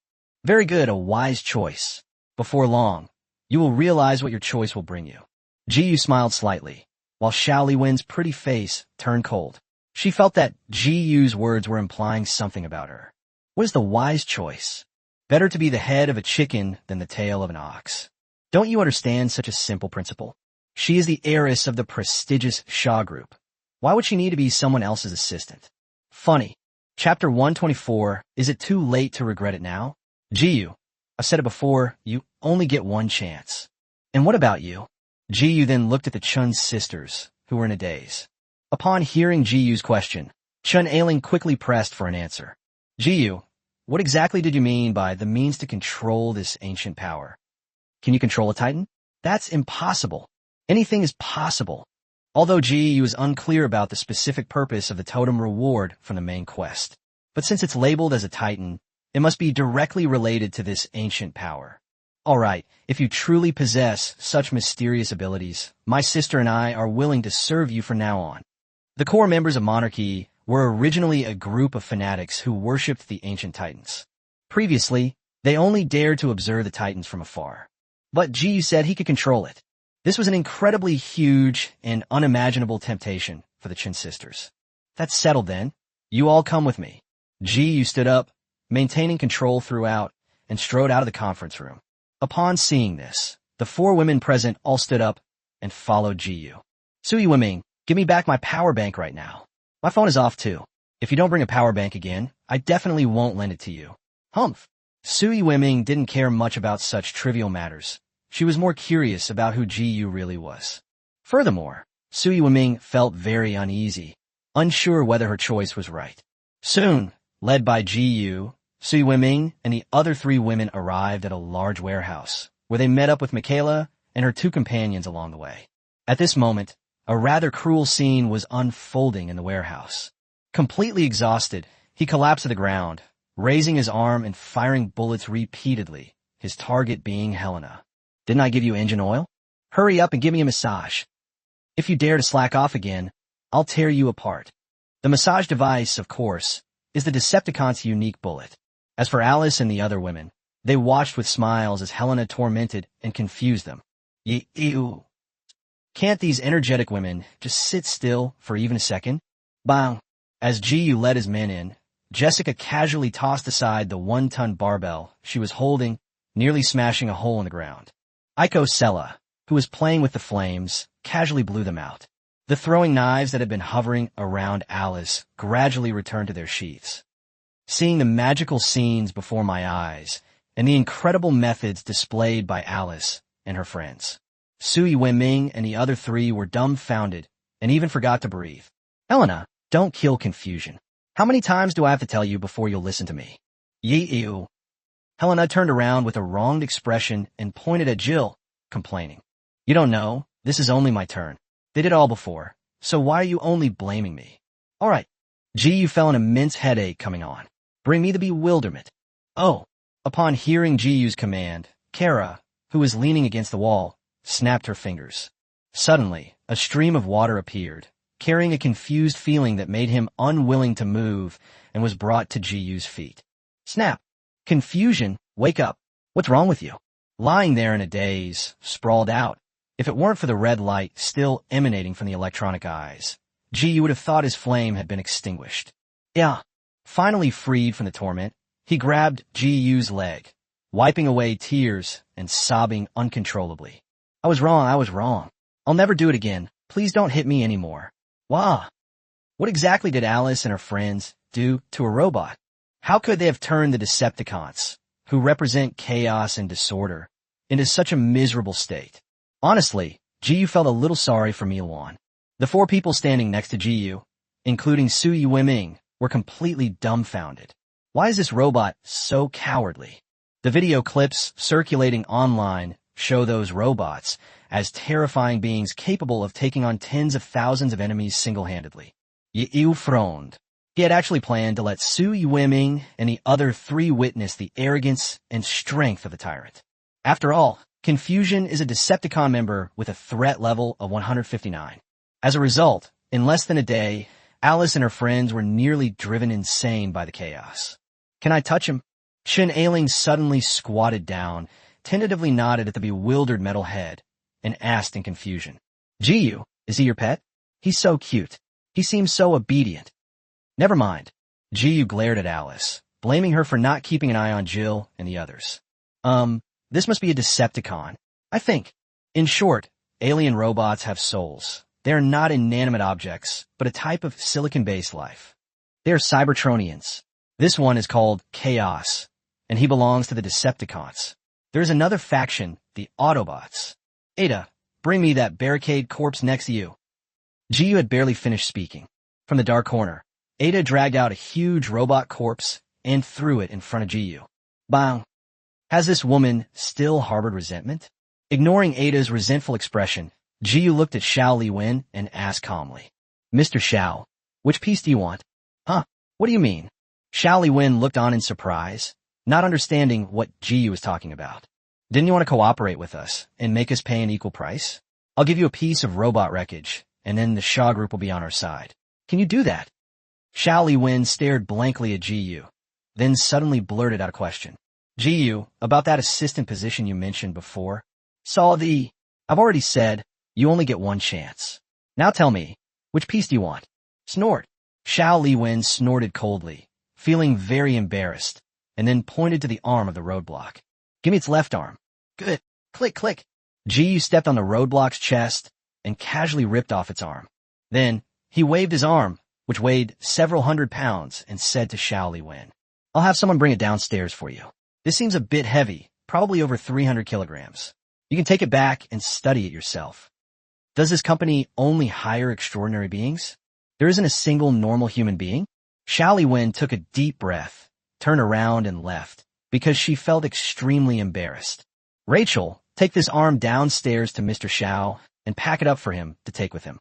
S1: Very good, a wise choice. Before long, you will realize what your choice will bring you. Ji smiled slightly, while Xiao Li Wen's pretty face turned cold. She felt that Ji words were implying something about her. What is the wise choice? Better to be the head of a chicken than the tail of an ox. Don't you understand such a simple principle? She is the heiress of the prestigious Shaw Group. Why would she need to be someone else's assistant? Funny. Chapter 124, is it too late to regret it now? Ji, I've said it before, you only get one chance. And what about you? Ji then looked at the Chun sisters, who were in a daze. Upon hearing Ji's question, Chun Ailing quickly pressed for an answer. Ji, what exactly did you mean by the means to control this ancient power? Can you control a Titan? That's impossible. Anything is possible. Although Ji was unclear about the specific purpose of the totem reward from the main quest. But since it's labeled as a Titan, it must be directly related to this ancient power. Alright, if you truly possess such mysterious abilities, my sister and I are willing to serve you from now on. The core members of Monarchy were originally a group of fanatics who worshipped the ancient Titans. Previously, they only dared to observe the Titans from afar. But Ji said he could control it. This was an incredibly huge and unimaginable temptation for the Chin sisters. That's settled then. You all come with me. Ji stood up, maintaining control throughout, and strode out of the conference room. Upon seeing this, the four women present all stood up and followed Ji. Su Yueming, give me back my power bank right now. My phone is off too. If you don't bring a power bank again, I definitely won't lend it to you. Humph. Su Yueming didn't care much about such trivial matters. She was more curious about who Ji really was. Furthermore, Su Yueming felt very uneasy, unsure whether her choice was right. Soon, led by Ji, Su Yueming and the other three women arrived at a large warehouse, where they met up with Michaela and her two companions along the way. At this moment, a rather cruel scene was unfolding in the warehouse. Completely exhausted, he collapsed to the ground, raising his arm and firing bullets repeatedly, his target being Helena. Didn't I give you engine oil? Hurry up and give me a massage. If you dare to slack off again, I'll tear you apart. The massage device, of course, is the Decepticon's unique bullet. As for Alice and the other women, they watched with smiles as Helena tormented and confused them. Ew. Can't these energetic women just sit still for even a second? Bang. As Gu led his men in, Jessica casually tossed aside the 1-ton barbell she was holding, nearly smashing a hole in the ground. Aiko Sella, who was playing with the flames, casually blew them out. The throwing knives that had been hovering around Alice gradually returned to their sheaths. Seeing the magical scenes before my eyes, and the incredible methods displayed by Alice and her friends, Sui Wenming and the other three were dumbfounded and even forgot to breathe. Helena, don't kill confusion. How many times do I have to tell you before you'll listen to me? Ew. Helena turned around with a wronged expression and pointed at Jill, complaining. You don't know, this is only my turn. They did it all before, so why are you only blaming me? All right. You felt an immense headache coming on. Bring me the bewilderment. Oh. Upon hearing Jiu's command, Kara, who was leaning against the wall, snapped her fingers. Suddenly, a stream of water appeared, carrying a confused feeling that made him unwilling to move and was brought to Jiu's feet. Snap! Confusion, wake up. What's wrong with you? Lying there in a daze, sprawled out. If it weren't for the red light still emanating from the electronic eyes, Jiu would have thought his flame had been extinguished. Yeah. Finally freed from the torment, he grabbed Jiu's leg, wiping away tears and sobbing uncontrollably. I was wrong. I'll never do it again. Please don't hit me anymore. Wow. What exactly did Alice and her friends do to a robot? How could they have turned the Decepticons, who represent chaos and disorder, into such a miserable state? Honestly, Jiu felt a little sorry for Miluan. The 4 people standing next to Jiu, including Sui Wenming, were completely dumbfounded. Why is this robot so cowardly? The video clips circulating online show those robots as terrifying beings capable of taking on tens of thousands of enemies single-handedly. Yu frowned. He had actually planned to let Sui Wenming and the other 3 witness the arrogance and strength of the tyrant. After all, Confusion is a Decepticon member with a threat level of 159. As a result, in less than a day, Alice and her friends were nearly driven insane by the chaos. Can I touch him? Shin Ailing suddenly squatted down, tentatively nodded at the bewildered metal head, and asked in confusion. Jiu, is he your pet? He's so cute. He seems so obedient. Never mind. Jiu glared at Alice, blaming her for not keeping an eye on Jill and the others. This must be a Decepticon, I think. In short, alien robots have souls. They are not inanimate objects, but a type of silicon-based life. They are Cybertronians. This one is called Chaos, and he belongs to the Decepticons. There is another faction, the Autobots. Ada, bring me that barricade corpse next to you. Jiu had barely finished speaking. From the dark corner, Ada dragged out a huge robot corpse and threw it in front of Jiu. Bang! Has this woman still harbored resentment? Ignoring Ada's resentful expression, Jiu looked at Xiao Liwen and asked calmly. Mr. Xiao, which piece do you want? Huh? What do you mean? Xiao Liwen looked on in surprise, not understanding what Jiu was talking about. Didn't you want to cooperate with us and make us pay an equal price? I'll give you a piece of robot wreckage, and then the Shaw group will be on our side. Can you do that? Xiao Liwen stared blankly at Jiu, then suddenly blurted out a question. Jiu, about that assistant position you mentioned before. I've already said, you only get one chance. Now tell me, which piece do you want? Snort. Xiao Liwen snorted coldly, feeling very embarrassed, and then pointed to the arm of the roadblock. Give me its left arm. Good. Click, click. Jiu stepped on the roadblock's chest and casually ripped off its arm. Then, he waved his arm, which weighed several hundred pounds, and said to Xiao Liwen, I'll have someone bring it downstairs for you. This seems a bit heavy, probably over 300 kilograms. You can take it back and study it yourself. Does this company only hire extraordinary beings? There isn't a single normal human being? Xiao Liwen took a deep breath, turned around and left, because she felt extremely embarrassed. Rachel, take this arm downstairs to Mr. Xiao and pack it up for him to take with him.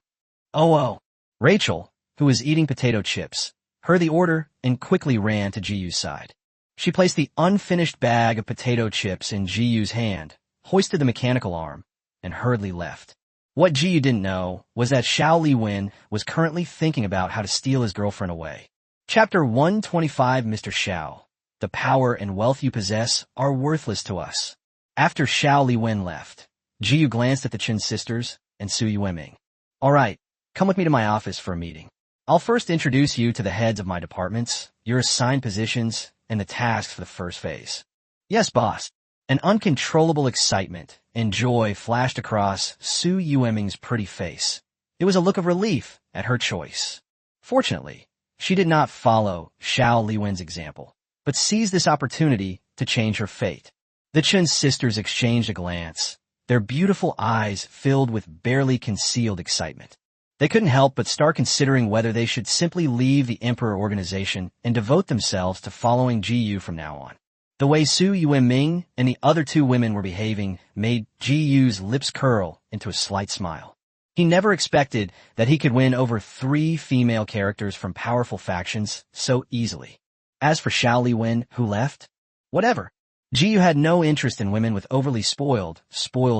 S1: Oh. Rachel, who was eating potato chips, heard the order and quickly ran to Jiu's side. She placed the unfinished bag of potato chips in Jiu's hand, hoisted the mechanical arm, and hurriedly left. What Jiyu didn't know was that Xiao Liwen was currently thinking about how to steal his girlfriend away. Chapter 125. Mr. Xiao. The power and wealth you possess are worthless to us. After Xiao Liwen left, Jiyu glanced at the Chen sisters and Su Yueming. All right, come with me to my office for a meeting. I'll first introduce you to the heads of my departments, your assigned positions, and the tasks for the first phase. Yes, boss. An uncontrollable excitement and joy flashed across Su Yueming's pretty face. It was a look of relief at her choice. Fortunately, she did not follow Xiao Liwen's example, but seized this opportunity to change her fate. The Chen sisters exchanged a glance, their beautiful eyes filled with barely concealed excitement. They couldn't help but start considering whether they should simply leave the Emperor organization and devote themselves to following Jiyu from now on. The way Su Yueming and the other two women were behaving made Jiyu's lips curl into a slight smile. He never expected that he could win over 3 female characters from powerful factions so easily. As for Xiao Liwen, who left, whatever. Jiyu had no interest in women with overly spoiled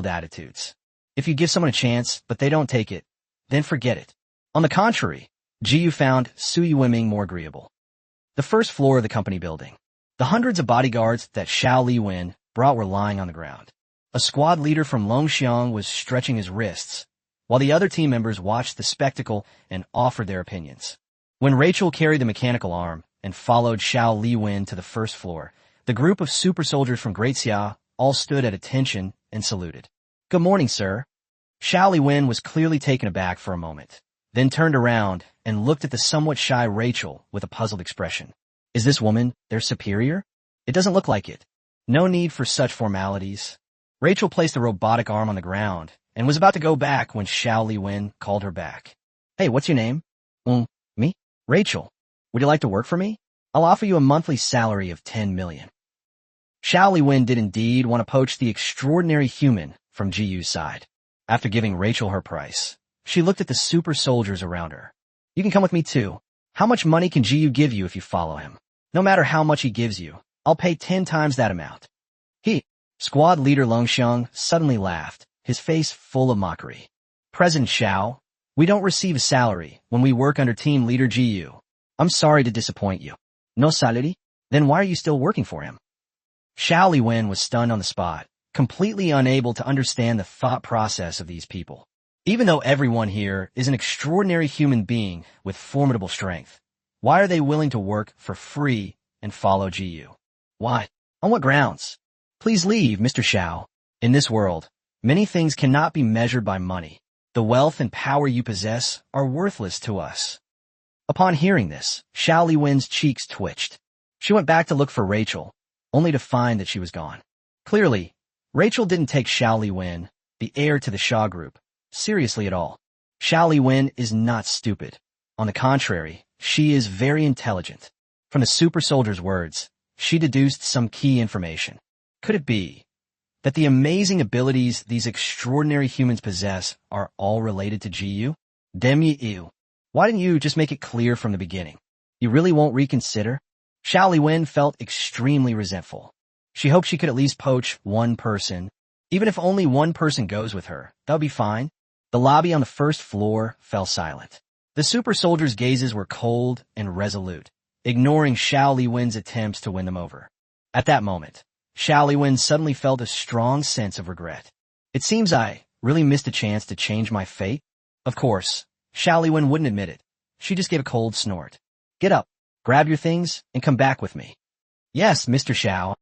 S1: attitudes. If you give someone a chance, but they don't take it, then forget it. On the contrary, Jiyu found Su Yueming more agreeable. The first floor of the company building. The hundreds of bodyguards that Xiao Liwen brought were lying on the ground. A squad leader from Longxiang was stretching his wrists, while the other team members watched the spectacle and offered their opinions. When Rachel carried the mechanical arm and followed Xiao Liwen to the first floor, the group of super soldiers from Great Xia all stood at attention and saluted. Good morning, sir. Xiao Liwen was clearly taken aback for a moment, then turned around and looked at the somewhat shy Rachel with a puzzled expression. Is this woman their superior? It doesn't look like it. No need for such formalities. Rachel placed the robotic arm on the ground and was about to go back when Xiao Liwen called her back. Hey, what's your name? Me? Rachel. Would you like to work for me? I'll offer you a monthly salary of 10 million. Xiao Liwen did indeed want to poach the extraordinary human from Jiyu's side. After giving Rachel her price, she looked at the super soldiers around her. You can come with me too. How much money can Jiyu give you if you follow him? No matter how much he gives you, I'll pay 10 times that amount. Squad leader Longxiang suddenly laughed, his face full of mockery. President Xiao, we don't receive a salary when we work under team leader Jiyu. I'm sorry to disappoint you. No salary? Then why are you still working for him? Xiao Liwen was stunned on the spot, completely unable to understand the thought process of these people. Even though everyone here is an extraordinary human being with formidable strength, why are they willing to work for free and follow Jiyu? Why? On what grounds? Please leave, Mr. Xiao. In this world, many things cannot be measured by money. The wealth and power you possess are worthless to us. Upon hearing this, Xiao Liwen's cheeks twitched. She went back to look for Rachel, only to find that she was gone. Clearly, Rachel didn't take Xiao Liwen, the heir to the Xia group, seriously at all. Xiao Liwen is not stupid. On the contrary, she is very intelligent. From the super soldier's words, she deduced some key information. Could it be that the amazing abilities these extraordinary humans possess are all related to Jiyu? Demi-Yu. Why didn't you just make it clear from the beginning? You really won't reconsider? Xiao Liwen felt extremely resentful. She hoped she could at least poach one person. Even if only one person goes with her, that would be fine. The lobby on the first floor fell silent. The super soldiers' gazes were cold and resolute, ignoring Xiao Liwen's attempts to win them over. At that moment, Xiao Liwen suddenly felt a strong sense of regret. It seems I really missed a chance to change my fate. Of course, Xiao Liwen wouldn't admit it. She just gave a cold snort. Get up, grab your things, and come back with me. Yes, Mr. Xiao.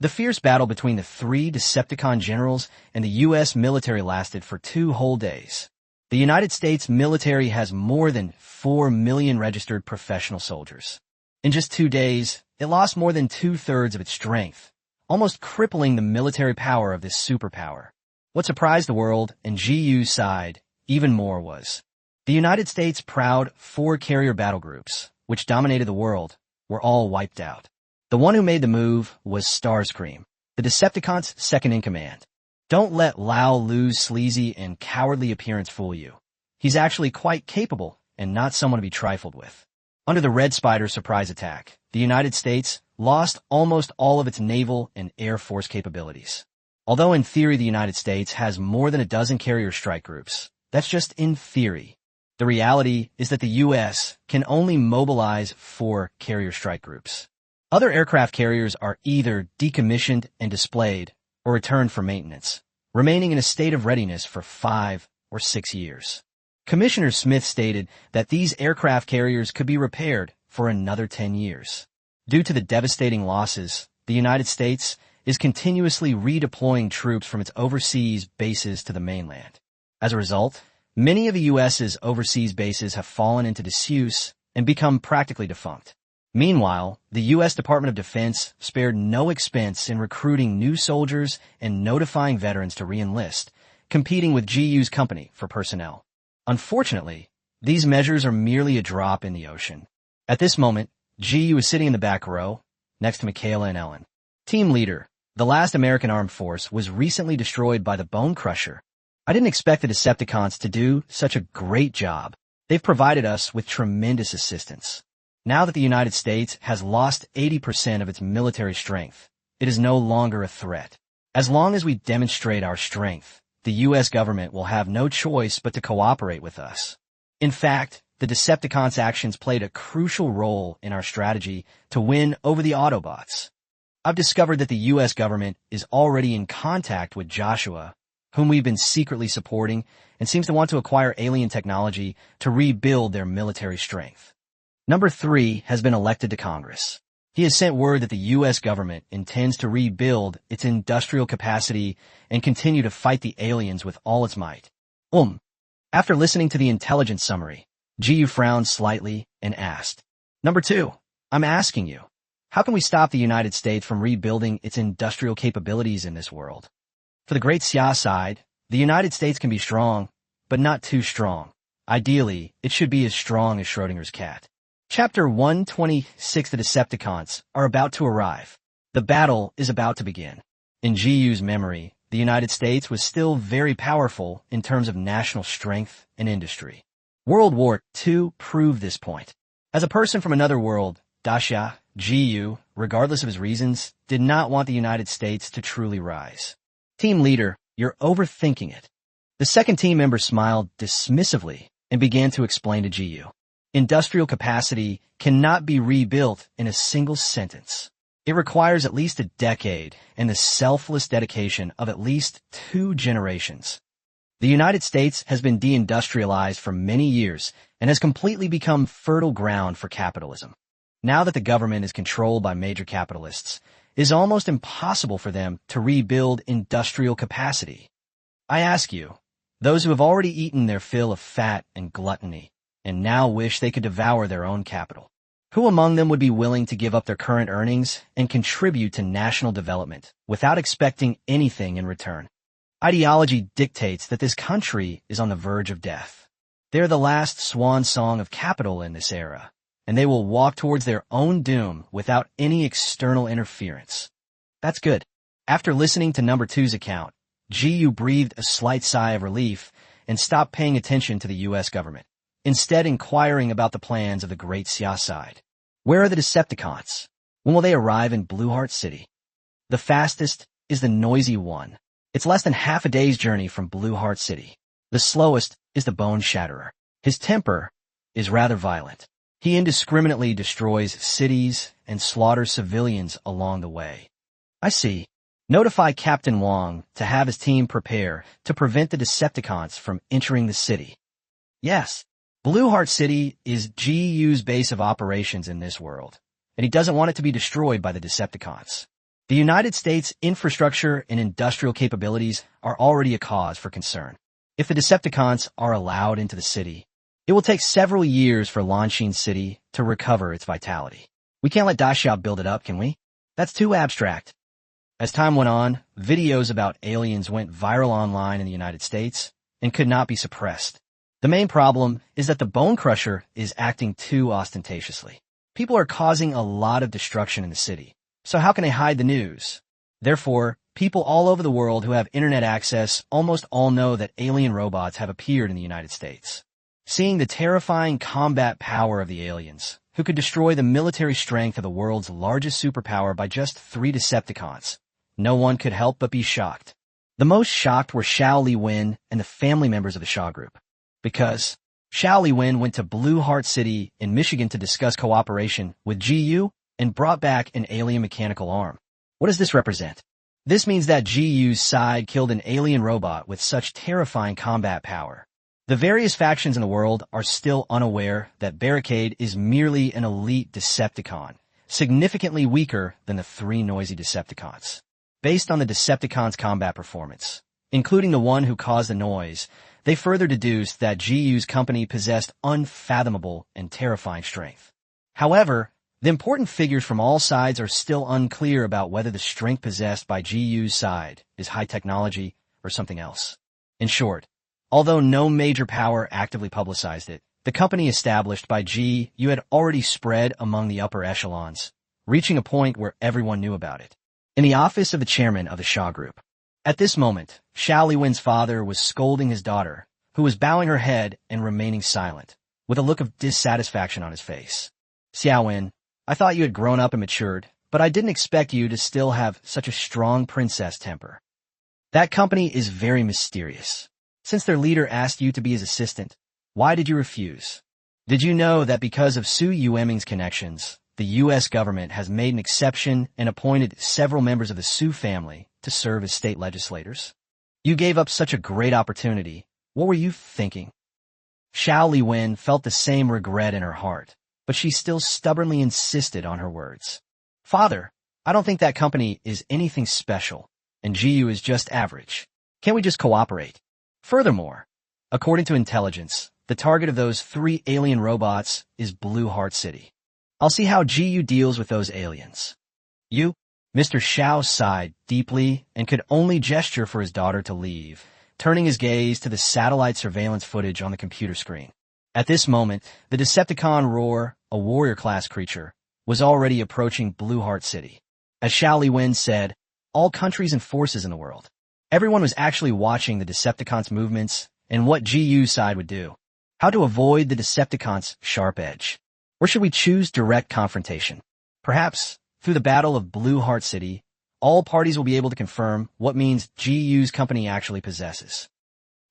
S1: The fierce battle between the 3 Decepticon generals and the U.S. military lasted for 2 whole days. The United States military has more than 4 million registered professional soldiers. In just 2 days, it lost more than 2/3 of its strength, almost crippling the military power of this superpower. What surprised the world and Jiyu's side even more was the United States' proud 4 carrier battle groups, which dominated the world, were all wiped out. The one who made the move was Starscream, the Decepticons' second-in-command. Don't let Lao Lu's sleazy and cowardly appearance fool you. He's actually quite capable and not someone to be trifled with. Under the Red Spider surprise attack, the United States lost almost all of its naval and air force capabilities. Although in theory the United States has more than a dozen carrier strike groups, That's just in theory. The reality is that the U.S. can only mobilize 4 carrier strike groups. Other aircraft carriers are either decommissioned and displayed or returned for maintenance, remaining in a state of readiness for 5 or 6 years. Commissioner Smith stated that these aircraft carriers could be repaired for another 10 years. Due to the devastating losses, the United States is continuously redeploying troops from its overseas bases to the mainland. As a result, many of the U.S.'s overseas bases have fallen into disuse and become practically defunct. Meanwhile, the U.S. Department of Defense spared no expense in recruiting new soldiers and notifying veterans to re-enlist, competing with GU's company for personnel. Unfortunately, these measures are merely a drop in the ocean. At this moment, GU is sitting in the back row, next to Michaela and Ellen. Team leader, the last American armed force was recently destroyed by the Bone Crusher. I didn't expect the Decepticons to do such a great job. They've provided us with tremendous assistance. Now that the United States has lost 80% of its military strength, it is no longer a threat. As long as we demonstrate our strength, the U.S. government will have no choice but to cooperate with us. In fact, the Decepticons' actions played a crucial role in our strategy to win over the Autobots. I've discovered that the U.S. government is already in contact with Joshua, whom we've been secretly supporting, and seems to want to acquire alien technology to rebuild their military strength. Number 3 has been elected to Congress. He has sent word that the U.S. government intends to rebuild its industrial capacity and continue to fight the aliens with all its might. After listening to the intelligence summary, GU frowned slightly and asked, Number 2, I'm asking you, how can we stop the United States from rebuilding its industrial capabilities in this world? For the great Xia side, the United States can be strong, but not too strong. Ideally, it should be as strong as Schrodinger's cat. Chapter 126 The Decepticons are about to arrive. The battle is about to begin. In GU's memory, the United States was still very powerful in terms of national strength and industry. World War II proved this point. As a person from another world, Daxia, GU, regardless of his reasons, did not want the United States to truly rise. Team leader, you're overthinking it. The second team member smiled dismissively and began to explain to GU. Industrial capacity cannot be rebuilt in a single sentence. It requires at least a decade and the selfless dedication of at least 2 generations. The United States has been deindustrialized for many years and has completely become fertile ground for capitalism. Now that the government is controlled by major capitalists, it is almost impossible for them to rebuild industrial capacity. I ask you, those who have already eaten their fill of fat and gluttony, and now wish they could devour their own capital, who among them would be willing to give up their current earnings and contribute to national development without expecting anything in return? Ideology dictates that this country is on the verge of death. They're the last swan song of capital in this era, and they will walk towards their own doom without any external interference. That's good. After listening to number 2's account, GU breathed a slight sigh of relief and stopped paying attention to the U.S. government, instead inquiring about the plans of the great Xia side. Where are the Decepticons? When will they arrive in Blueheart City? The fastest is the noisy one. It's less than half a day's journey from Blueheart City. The slowest is the Bone Shatterer. His temper is rather violent. He indiscriminately destroys cities and slaughters civilians along the way. I see. Notify Captain Wong to have his team prepare to prevent the Decepticons from entering the city. Yes, Blueheart City is GU's base of operations in this world, and he doesn't want it to be destroyed by the Decepticons. The United States' infrastructure and industrial capabilities are already a cause for concern. If the Decepticons are allowed into the city, it will take several years for Longsheen City to recover its vitality. We can't let Daxia build it up, can we? That's too abstract. As time went on, videos about aliens went viral online in the United States and could not be suppressed. The main problem is that the Bone Crusher is acting too ostentatiously. People are causing a lot of destruction in the city, so how can they hide the news? Therefore, people all over the world who have internet access almost all know that alien robots have appeared in the United States. Seeing the terrifying combat power of the aliens, who could destroy the military strength of the world's largest superpower by just 3 Decepticons, no one could help but be shocked. The most shocked were Xiao Li Wen and the family members of the Shaw Group. Because Xiao Li Wen went to Blue Heart City in Michigan to discuss cooperation with GU and brought back an alien mechanical arm. What does this represent? This means that GU's side killed an alien robot with such terrifying combat power. The various factions in the world are still unaware that Barricade is merely an elite Decepticon, significantly weaker than the 3 noisy Decepticons. Based on the Decepticons' combat performance, including the one who caused the noise, they further deduced that GU's company possessed unfathomable and terrifying strength. However, the important figures from all sides are still unclear about whether the strength possessed by GU's side is high technology or something else. In short, although no major power actively publicized it, the company established by GU had already spread among the upper echelons, reaching a point where everyone knew about it. In the office of the chairman of the Shaw Group. At this moment, Xiao Li Wen's father was scolding his daughter, who was bowing her head and remaining silent, with a look of dissatisfaction on his face. Xiao Wen, I thought you had grown up and matured, but I didn't expect you to still have such a strong princess temper. That company is very mysterious. Since their leader asked you to be his assistant, why did you refuse? Did you know that because of Su Yueming's connections, the U.S. government has made an exception and appointed several members of the Su family to serve as state legislators? You gave up such a great opportunity. What were you thinking? Xiao Li Wen felt the same regret in her heart, but she still stubbornly insisted on her words. Father, I don't think that company is anything special, and GU is just average. Can't we just cooperate? Furthermore, according to intelligence, the target of those 3 alien robots is Blue Heart City. I'll see how GU deals with those aliens. You? Mr. Xiao sighed deeply and could only gesture for his daughter to leave, turning his gaze to the satellite surveillance footage on the computer screen. At this moment, the Decepticon Roar, a warrior-class creature, was already approaching Blue Heart City. As Xiao Li Wen said, all countries and forces in the world. Everyone was actually watching the Decepticons' movements and what GU's side would do. How to avoid the Decepticons' sharp edge. Or should we choose direct confrontation? Perhaps, through the Battle of Blue Heart City, all parties will be able to confirm what means GU's company actually possesses.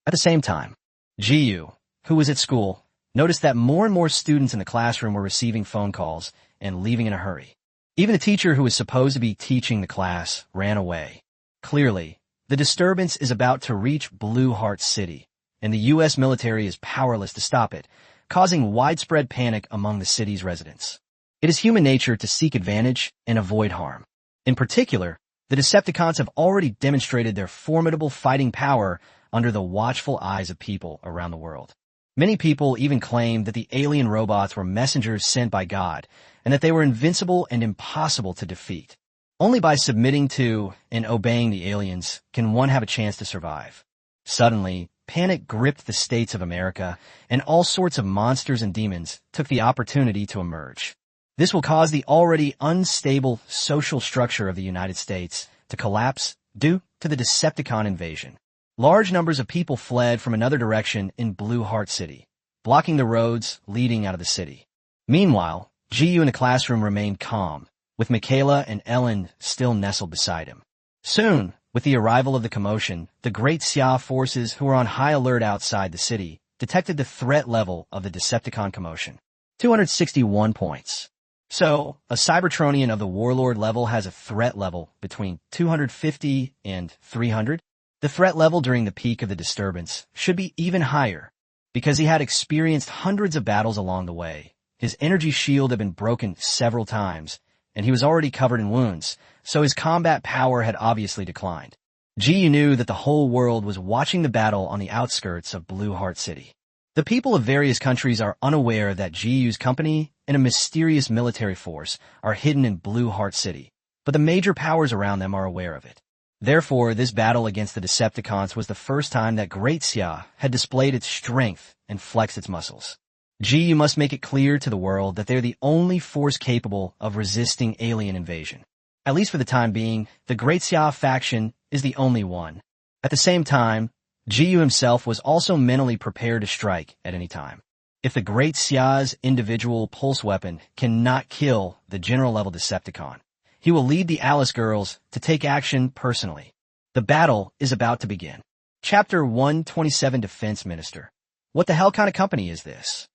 S1: At the same time, GU, who was at school, noticed that more and more students in the classroom were receiving phone calls and leaving in a hurry. Even the teacher who was supposed to be teaching the class ran away. Clearly, the disturbance is about to reach Blue Heart City, and the U.S. military is powerless to stop it, causing widespread panic among the city's residents. It is human nature to seek advantage and avoid harm. In particular, the Decepticons have already demonstrated their formidable fighting power under the watchful eyes of people around the world. Many people even claim that the alien robots were messengers sent by God, and that they were invincible and impossible to defeat. Only by submitting to and obeying the aliens can one have a chance to survive. Suddenly, panic gripped the states of America, and all sorts of monsters and demons took the opportunity to emerge. This will cause the already unstable social structure of the United States to collapse due to the Decepticon invasion. Large numbers of people fled from another direction in Blue Heart City, blocking the roads leading out of the city. Meanwhile, GU in the classroom remained calm, with Michaela and Ellen still nestled beside him. Soon, with the arrival of the commotion, the Great Xia forces who were on high alert outside the city detected the threat level of the Decepticon commotion. 261 points. So, a Cybertronian of the Warlord level has a threat level between 250 and 300. The threat level during the peak of the disturbance should be even higher, because he had experienced hundreds of battles along the way. His energy shield had been broken several times, and he was already covered in wounds, so his combat power had obviously declined. GU knew that the whole world was watching the battle on the outskirts of Blue Heart City. The people of various countries are unaware that GU's company and a mysterious military force are hidden in Blue Heart City, but the major powers around them are aware of it. Therefore, this battle against the Decepticons was the first time that Great Xia had displayed its strength and flexed its muscles. GU must make it clear to the world that they're the only force capable of resisting alien invasion. At least for the time being, the Great Xia faction is the only one. At the same time, GU himself was also mentally prepared to strike at any time. If the Great Xia's individual pulse weapon cannot kill the general-level Decepticon, he will lead the Alice girls to take action personally. The battle is about to begin. Chapter 127 Defense Minister. What the hell kind of company is this?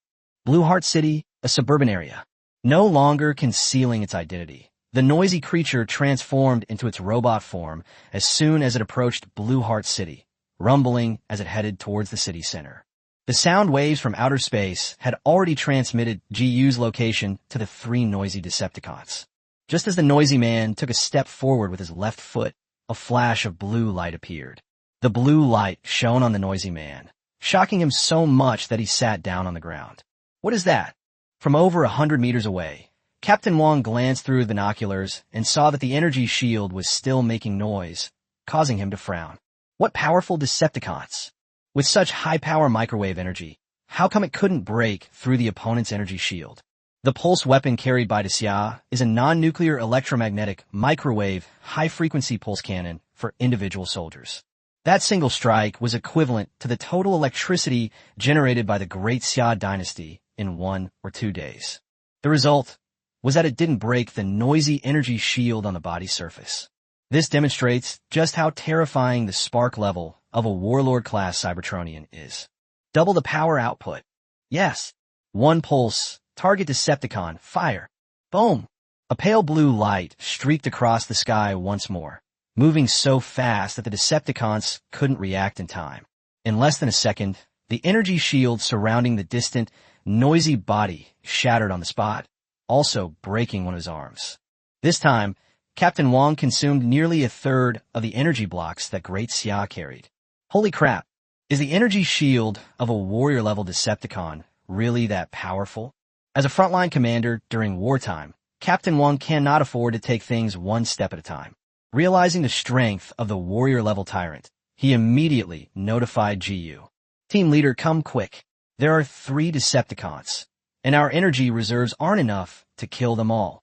S1: Blue Heart City, a suburban area. No longer concealing its identity, the noisy creature transformed into its robot form as soon as it approached Blue Heart City, rumbling as it headed towards the city center. The sound waves from outer space had already transmitted GU's location to the three noisy Decepticons. Just as the noisy man took a step forward with his left foot, a flash of blue light appeared. The blue light shone on the noisy man, shocking him so much that he sat down on the ground. What is that? From over 100 meters away, Captain Wong glanced through the binoculars and saw that the energy shield was still making noise, causing him to frown. What powerful Decepticons! With such high-power microwave energy, how come it couldn't break through the opponent's energy shield? The pulse weapon carried by Xia is a non-nuclear electromagnetic microwave high-frequency pulse cannon for individual soldiers. That single strike was equivalent to the total electricity generated by the Great Xia dynasty in 1 or 2 days. The result was that it didn't break the noisy energy shield on the body's surface. This demonstrates just how terrifying the spark level of a Warlord-class Cybertronian is. Double the power output. Yes. One pulse. Target Decepticon. Fire. Boom. A pale blue light streaked across the sky once more, moving so fast that the Decepticons couldn't react in time. In less than a second, the energy shield surrounding the distant, noisy body shattered on the spot, also breaking one of his arms. This time, Captain Wong consumed nearly a third of the energy blocks that Great Xia carried. Holy crap! Is the energy shield of a warrior-level Decepticon really that powerful? As a frontline commander during wartime, Captain Wong cannot afford to take things one step at a time. Realizing the strength of the warrior-level tyrant, he immediately notified GU. Team leader, come quick. There are 3 Decepticons, and our energy reserves aren't enough to kill them all.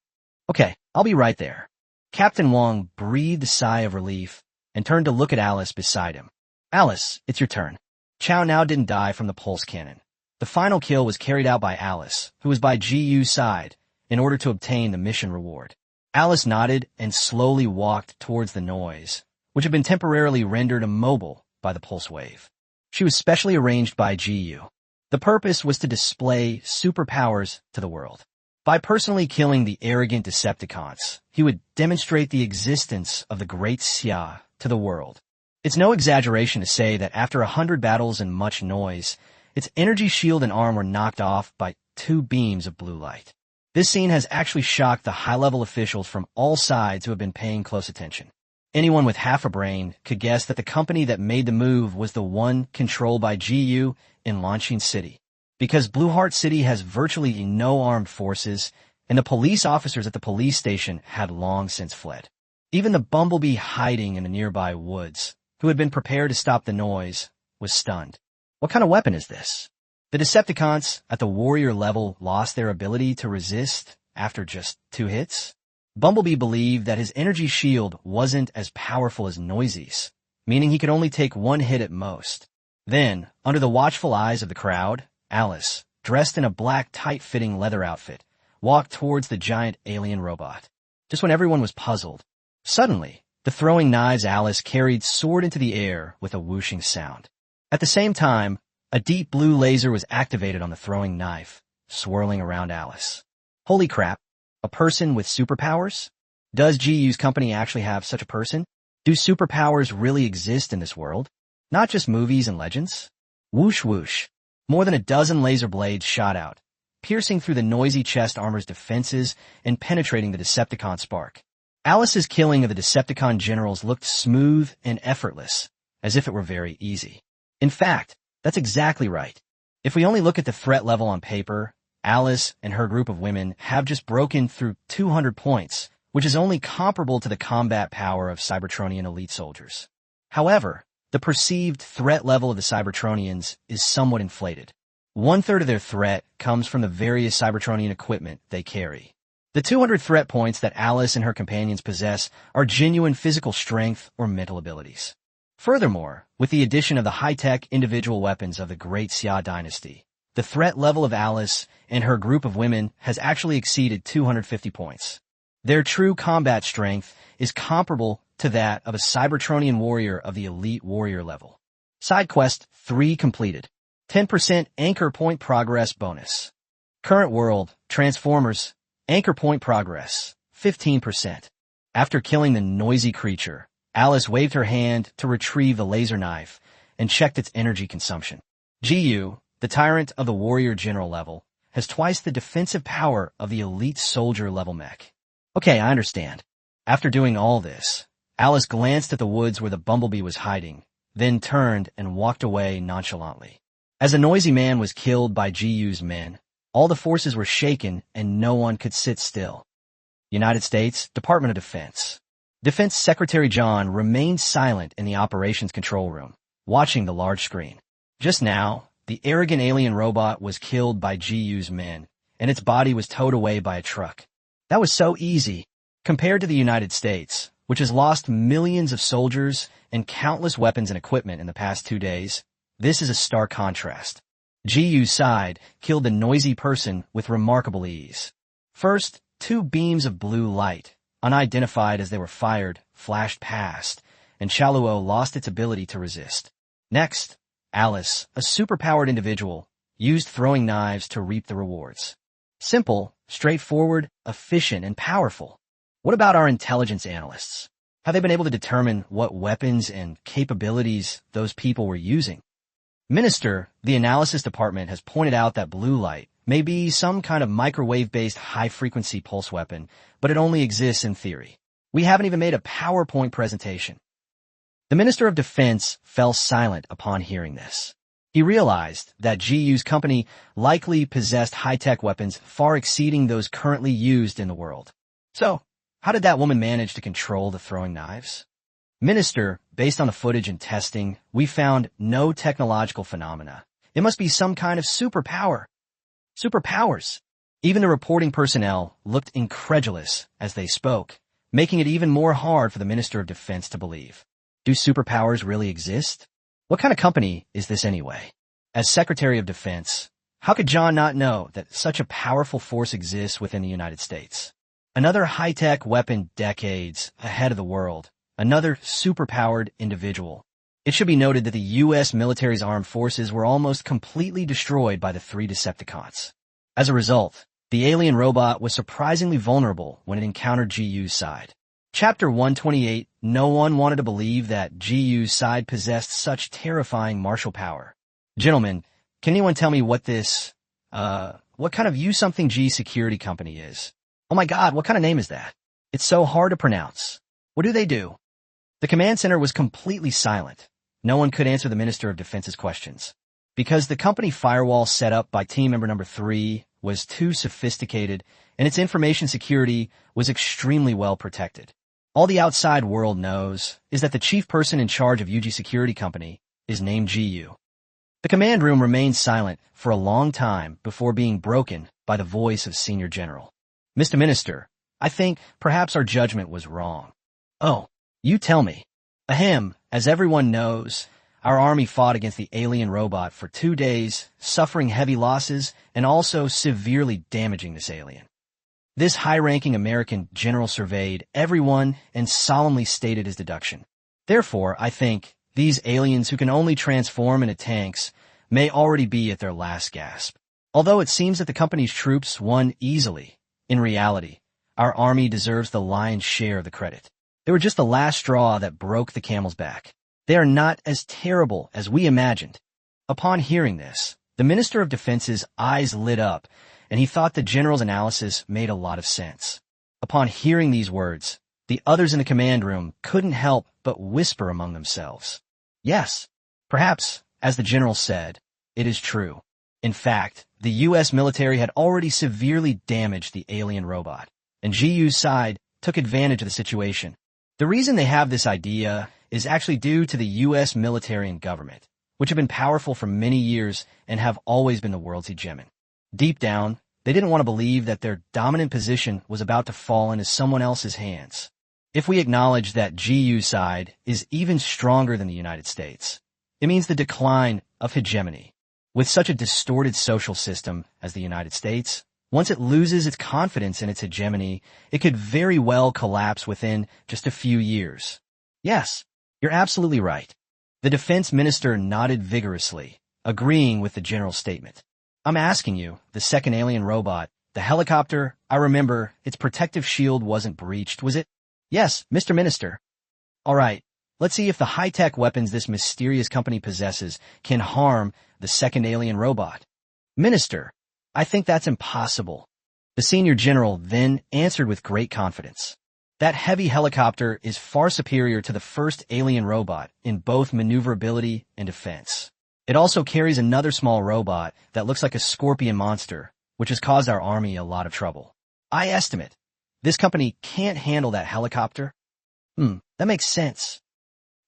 S1: Okay, I'll be right there. Captain Wong breathed a sigh of relief and turned to look at Alice beside him. Alice, it's your turn. Chow now didn't die from the pulse cannon. The final kill was carried out by Alice, who was by GU's side, in order to obtain the mission reward. Alice nodded and slowly walked towards the noise, which had been temporarily rendered immobile by the pulse wave. She was specially arranged by GU. The purpose was to display superpowers to the world. By personally killing the arrogant Decepticons, he would demonstrate the existence of the Great Xia to the world. It's no exaggeration to say that after 100 battles and much noise, its energy shield and arm were knocked off by 2 beams of blue light. This scene has actually shocked the high-level officials from all sides who have been paying close attention. Anyone with half a brain could guess that the company that made the move was the one controlled by GU in Launching City. Because Blue Heart City has virtually no armed forces, and the police officers at the police station had long since fled. Even the bumblebee hiding in the nearby woods, who had been prepared to stop the noise, was stunned. What kind of weapon is this? The Decepticons at the warrior level lost their ability to resist after just 2 hits? Bumblebee believed that his energy shield wasn't as powerful as Noisy's, meaning he could only take 1 hit at most. Then, under the watchful eyes of the crowd, Alice, dressed in a black tight-fitting leather outfit, walked towards the giant alien robot. Just when everyone was puzzled, suddenly, the throwing knives Alice carried soared into the air with a whooshing sound. At the same time, a deep blue laser was activated on the throwing knife, swirling around Alice. Holy crap, a person with superpowers? Does GU's company actually have such a person? Do superpowers really exist in this world? Not just movies and legends? Whoosh whoosh. More than a dozen laser blades shot out, piercing through the noisy chest armor's defenses and penetrating the Decepticon spark. Alice's killing of the Decepticon generals looked smooth and effortless, as if it were very easy. In fact, that's exactly right. If we only look at the threat level on paper, Alice and her group of women have just broken through 200 points, which is only comparable to the combat power of Cybertronian elite soldiers. However, the perceived threat level of the Cybertronians is somewhat inflated. 1/3 of their threat comes from the various Cybertronian equipment they carry. The 200 threat points that Alice and her companions possess are genuine physical strength or mental abilities. Furthermore, with the addition of the high-tech individual weapons of the Great Xia dynasty, the threat level of Alice and her group of women has actually exceeded 250 points. Their true combat strength is comparable to that of a Cybertronian warrior of the elite warrior level. Side quest 3 completed. 10% anchor point progress bonus. Current world, Transformers, anchor point progress, 15%. After killing the noisy creature, Alice waved her hand to retrieve the laser knife and checked its energy consumption. GU, the tyrant of the warrior general level, has twice the defensive power of the elite soldier level mech. Okay, I understand. After doing all this, Alice glanced at the woods where the bumblebee was hiding, then turned and walked away nonchalantly. As a noisy man was killed by GU's men, all the forces were shaken and no one could sit still. United States Department of Defense. Defense Secretary John remained silent in the operations control room, watching the large screen. Just now, the arrogant alien robot was killed by GU's men, and its body was towed away by a truck. That was so easy, compared to the United States, which has lost millions of soldiers and countless weapons and equipment in the past 2 days. This is a stark contrast. GU's side killed the noisy person with remarkable ease. First, 2 beams of blue light, unidentified as they were fired, flashed past, and Chaluo lost its ability to resist. Next, Alice, a superpowered individual, used throwing knives to reap the rewards. Simple, straightforward, efficient, and powerful. What about our intelligence analysts? Have they been able to determine what weapons and capabilities those people were using? Minister, the analysis department has pointed out that blue light may be some kind of microwave-based high-frequency pulse weapon, but it only exists in theory. We haven't even made a PowerPoint presentation. The Minister of Defense fell silent upon hearing this. He realized that GU's company likely possessed high-tech weapons far exceeding those currently used in the world. So, how did that woman manage to control the throwing knives? Minister, based on the footage and testing, we found no technological phenomena. It must be some kind of superpower. Superpowers. Even the reporting personnel looked incredulous as they spoke, making it even more hard for the Minister of Defense to believe. Do superpowers really exist? What kind of company is this anyway? As Secretary of Defense, how could John not know that such a powerful force exists within the United States? Another high-tech weapon decades ahead of the world. Another superpowered individual. It should be noted that the U.S. military's armed forces were almost completely destroyed by the 3 Decepticons. As a result, the alien robot was surprisingly vulnerable when it encountered GU's side. Chapter 128, no one wanted to believe that GU's side possessed such terrifying martial power. Gentlemen, can anyone tell me what this, what kind of U-something-G security company is? Oh my god, what kind of name is that? It's so hard to pronounce. What do they do? The command center was completely silent. No one could answer the Minister of Defense's questions. Because the company firewall set up by team member number 3 was too sophisticated and its information security was extremely well protected. All the outside world knows is that the chief person in charge of UG Security Company is named GU. The command room remained silent for a long time before being broken by the voice of Senior General. Mr. Minister, I think perhaps our judgment was wrong. Oh, you tell me. Ahem, as everyone knows, our army fought against the alien robot for 2 days, suffering heavy losses and also severely damaging this alien. This high-ranking American general surveyed everyone and solemnly stated his deduction. Therefore, I think these aliens who can only transform into tanks may already be at their last gasp. Although it seems that the company's troops won easily, in reality, our army deserves the lion's share of the credit. They were just the last straw that broke the camel's back. They are not as terrible as we imagined. Upon hearing this, the Minister of Defense's eyes lit up, and he thought the general's analysis made a lot of sense. Upon hearing these words, the others in the command room couldn't help but whisper among themselves. Yes, perhaps, as the general said, it is true. In fact, the U.S. military had already severely damaged the alien robot, and GU's side took advantage of the situation. The reason they have this idea is actually due to the U.S. military and government, which have been powerful for many years and have always been the world's hegemon. Deep down, they didn't want to believe that their dominant position was about to fall into someone else's hands. If we acknowledge that GU's side is even stronger than the United States, it means the decline of hegemony. With such a distorted social system as the United States, Once it loses its confidence in its hegemony, it could very well collapse within just a few years. Yes, you're absolutely right. The defense minister nodded vigorously, agreeing with the general statement. I'm asking you, the second alien robot, the helicopter, I remember, its protective shield wasn't breached, was it? Yes, Mr. Minister. All right, let's see if the high-tech weapons this mysterious company possesses can harm the second alien robot. Minister, I think that's impossible. The senior general then answered with great confidence. That heavy helicopter is far superior to the first alien robot in both maneuverability and defense. It also carries another small robot that looks like a scorpion monster, which has caused our army a lot of trouble. I estimate this company can't handle that helicopter. That makes sense.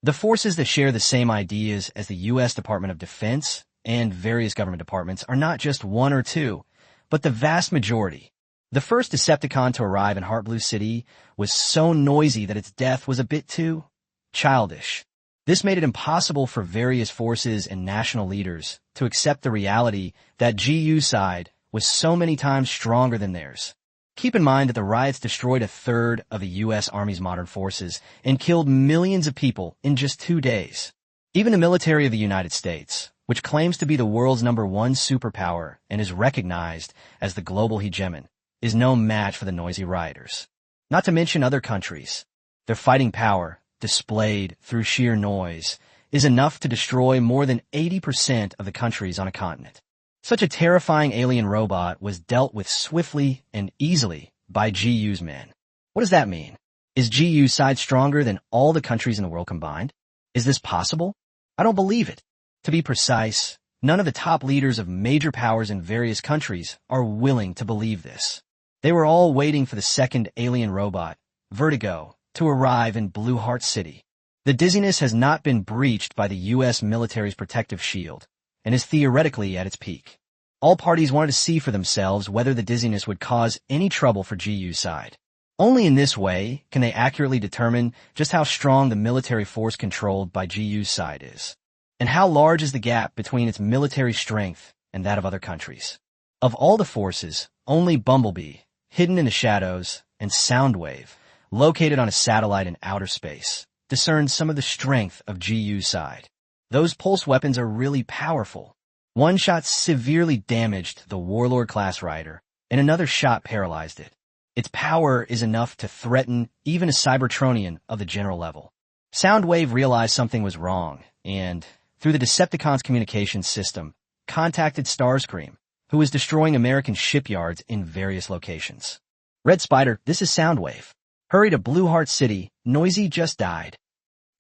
S1: The forces that share the same ideas as the U.S. Department of Defense and various government departments are not just one or two, but the vast majority. The first Decepticon to arrive in Heart Blue City was so noisy that its death was a bit too childish. This made it impossible for various forces and national leaders to accept the reality that GU's side was so many times stronger than theirs. Keep in mind that the riots destroyed a third of the U.S. Army's modern forces and killed millions of people in just 2 days. Even the military of the United States, which claims to be the world's #1 superpower and is recognized as the global hegemon, is no match for the noisy rioters. Not to mention other countries. Their fighting power, displayed through sheer noise, is enough to destroy more than 80% of the countries on a continent. Such a terrifying alien robot was dealt with swiftly and easily by GU's men. What does that mean? Is GU's side stronger than all the countries in the world combined? Is this possible? I don't believe it. To be precise, none of the top leaders of major powers in various countries are willing to believe this. They were all waiting for the second alien robot, Vertigo, to arrive in Blue Heart City. The dizziness has not been breached by the U.S. military's protective shield and is theoretically at its peak. All parties wanted to see for themselves whether the dizziness would cause any trouble for GU's side. Only in this way can they accurately determine just how strong the military force controlled by GU's side is, and how large is the gap between its military strength and that of other countries. Of all the forces, only Bumblebee, hidden in the shadows, and Soundwave, located on a satellite in outer space, discerns some of the strength of GU's side. Those pulse weapons are really powerful. One shot severely damaged the Warlord-class rider, and another shot paralyzed it. Its power is enough to threaten even a Cybertronian of the general level. Soundwave realized something was wrong, and, through the Decepticons' communications system, contacted Starscream, who was destroying American shipyards in various locations. Red Spider, this is Soundwave. Hurry to Blue Heart City, Noisy just died.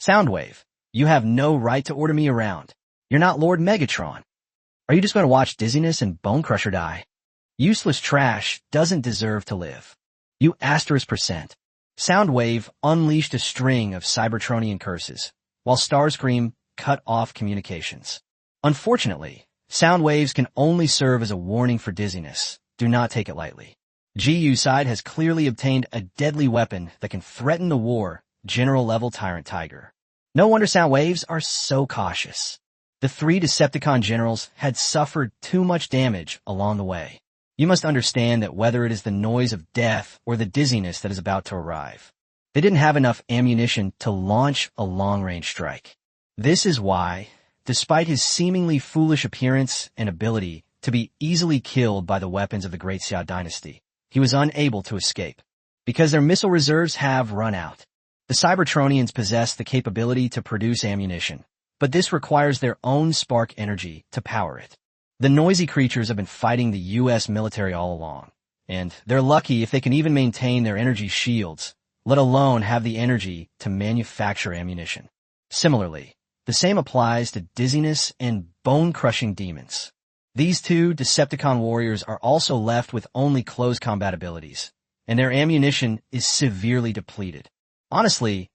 S1: Soundwave, you have no right to order me around. You're not Lord Megatron. Are you just going to watch Dizziness and Bonecrusher die? Useless trash doesn't deserve to live. You *%. Soundwave unleashed a string of Cybertronian curses, while Starscream cut off communications. Unfortunately, Soundwaves can only serve as a warning for Dizziness. Do not take it lightly. GU's side has clearly obtained a deadly weapon that can threaten the war, general-level Tyrant Tiger. No wonder Soundwaves are so cautious. The 3 Decepticon generals had suffered too much damage along the way. You must understand that whether it is the noise of death or the dizziness that is about to arrive, they didn't have enough ammunition to launch a long-range strike. This is why, despite his seemingly foolish appearance and ability to be easily killed by the weapons of the Great Xia dynasty, he was unable to escape, because their missile reserves have run out. The Cybertronians possess the capability to produce ammunition, but this requires their own spark energy to power it. The noisy creatures have been fighting the U.S. military all along, and they're lucky if they can even maintain their energy shields, let alone have the energy to manufacture ammunition. Similarly, the same applies to Dizziness and Bone-Crushing Demons. These 2 Decepticon warriors are also left with only close combat abilities, and their ammunition is severely depleted. Honestly,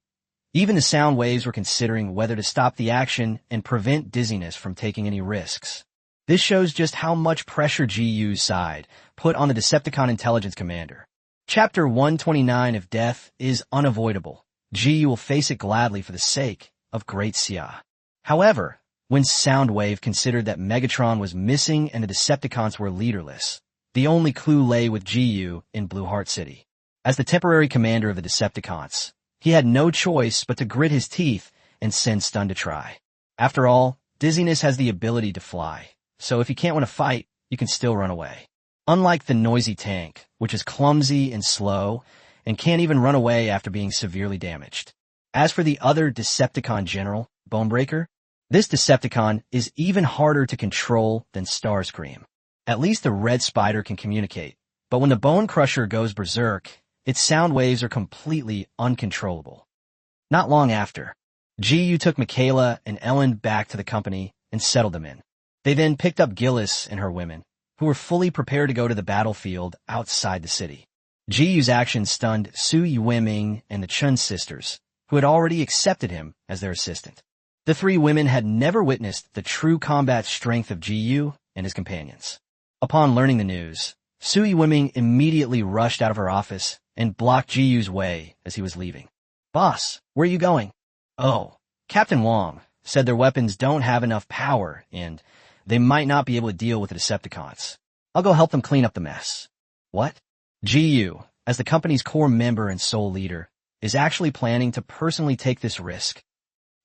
S1: even the Soundwaves were considering whether to stop the action and prevent Dizziness from taking any risks. This shows just how much pressure GU's side put on the Decepticon intelligence commander. Chapter 129 of Death is unavoidable. GU will face it gladly for the sake of Great Xia. However, when Soundwave considered that Megatron was missing and the Decepticons were leaderless, The only clue lay with Jiyu in Blue Heart City. As the temporary commander of the Decepticons, he had no choice but to grit his teeth and send Stun to try. After all, dizziness has the ability to fly, so if you can't win a fight, you can still run away. Unlike the noisy tank, which is clumsy and slow, and can't even run away after being severely damaged. As for the other Decepticon general, Bonebreaker, this Decepticon is even harder to control than Starscream. At least the Red Spider can communicate, but when the Bone Crusher goes berserk, its sound waves are completely uncontrollable. Not long after, Jiyu took Michaela and Ellen back to the company and settled them in. They then picked up Gillis and her women, who were fully prepared to go to the battlefield outside the city. Jiyu's actions stunned Su Yueming and the Chun sisters, who had already accepted him as their assistant. The three women had never witnessed the true combat strength of Jiyu and his companions. Upon learning the news, Su Yueming immediately rushed out of her office and blocked Jiyu's way as he was leaving. "Boss, where are you going?" "Oh, Captain Wong said their weapons don't have enough power and they might not be able to deal with the Decepticons. I'll go help them clean up the mess." "What?" Jiyu, as the company's core member and sole leader, is actually planning to personally take this risk.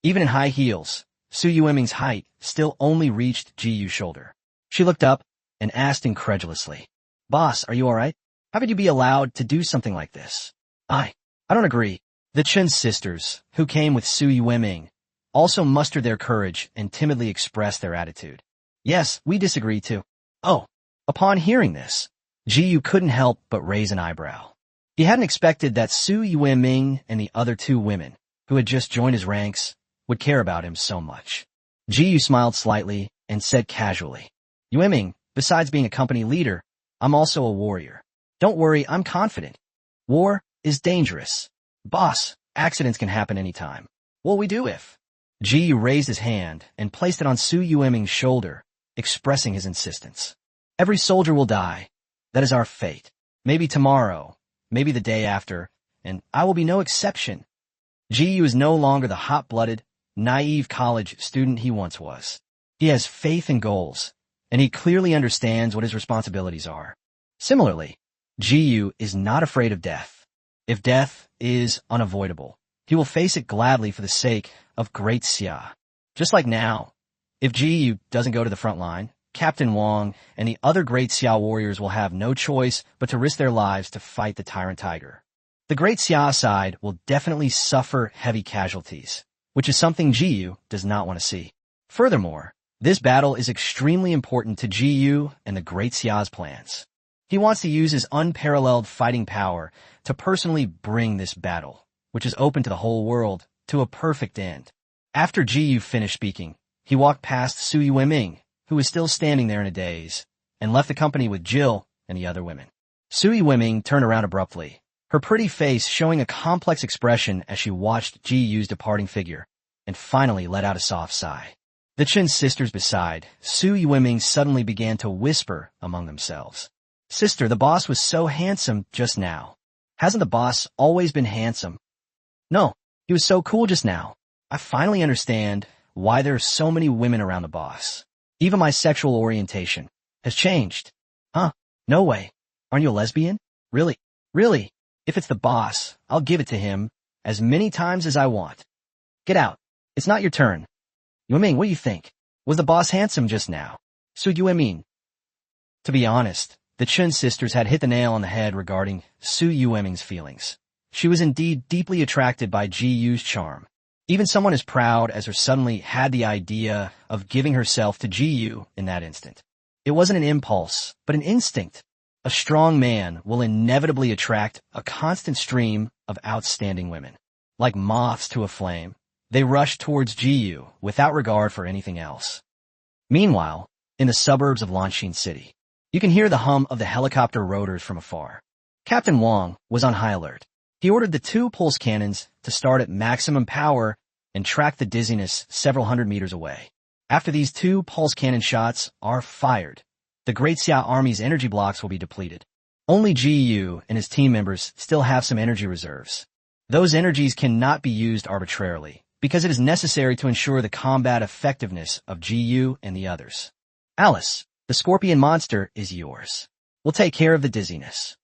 S1: Even in high heels, Su Yueming's height still only reached Jiyu's shoulder. She looked up and asked incredulously, "Boss, are you alright? How could you be allowed to do something like this?" I don't agree." The Chun sisters, who came with Su Yueming, also mustered their courage and timidly expressed their attitude. "Yes, we disagree too." "Oh." Upon hearing this, Jiyu couldn't help but raise an eyebrow. He hadn't expected that Su Yueming and the other two women, who had just joined his ranks, would care about him so much. Jiyu smiled slightly and said casually, "Yueming, besides being a company leader, I'm also a warrior. Don't worry, I'm confident. War is dangerous. Boss, accidents can happen anytime. What'll we do if?" Jiyu raised his hand and placed it on Su Yueming's shoulder, expressing his insistence. "Every soldier will die. That is our fate. Maybe tomorrow, maybe the day after, and I will be no exception." Jiyu is no longer the hot-blooded, naive college student he once was. He has faith and goals, and he clearly understands what his responsibilities are. Similarly, Jiyu is not afraid of death. If death is unavoidable, he will face it gladly for the sake of Great Xia. Just like now, if Jiyu doesn't go to the front line, Captain Wong and the other Great Xia warriors will have no choice but to risk their lives to fight the Tyrant Tiger. The Great Xia side will definitely suffer heavy casualties, which is something Jiyu does not want to see. Furthermore, this battle is extremely important to Jiyu and the Great Xia's plans. He wants to use his unparalleled fighting power to personally bring this battle, which is open to the whole world, to a perfect end. After Jiyu finished speaking, he walked past Su Yueming, who was still standing there in a daze, and left the company with Jill and the other women. Su Yueming turned around abruptly, her pretty face showing a complex expression as she watched Jiyu's departing figure, and finally let out a soft sigh. The Chin sisters beside Su Yueming suddenly began to whisper among themselves. "Sister, the boss was so handsome just now. Hasn't the boss always been handsome?" "No, he was so cool just now. I finally understand why there are so many women around the boss. Even my sexual orientation has changed." "Huh? No way. Aren't you a lesbian?" Really? Really? If it's the boss, I'll give it to him as many times as I want." "Get out. It's not your turn." "Yueming, what do you think? Was the boss handsome just now?" "Su Yueming." To be honest, the Chun sisters had hit the nail on the head regarding Su Yueming's feelings. She was indeed deeply attracted by Jiyu's charm. Even someone as proud as her suddenly had the idea of giving herself to Jiyu in that instant. It wasn't an impulse, but an instinct. A strong man will inevitably attract a constant stream of outstanding women. Like moths to a flame, they rush towards Jiyu without regard for anything else. Meanwhile, in the suburbs of Lanshin City, you can hear the hum of the helicopter rotors from afar. Captain Wong was on high alert. He ordered the two pulse cannons to start at maximum power and track the dizziness several hundred meters away. After these two pulse cannon shots are fired, the Great Xia Army's energy blocks will be depleted. Only Jiyu and his team members still have some energy reserves. Those energies cannot be used arbitrarily, because it is necessary to ensure the combat effectiveness of Jiyu and the others. "Alice, the scorpion monster is yours." We'll take care of the dizziness.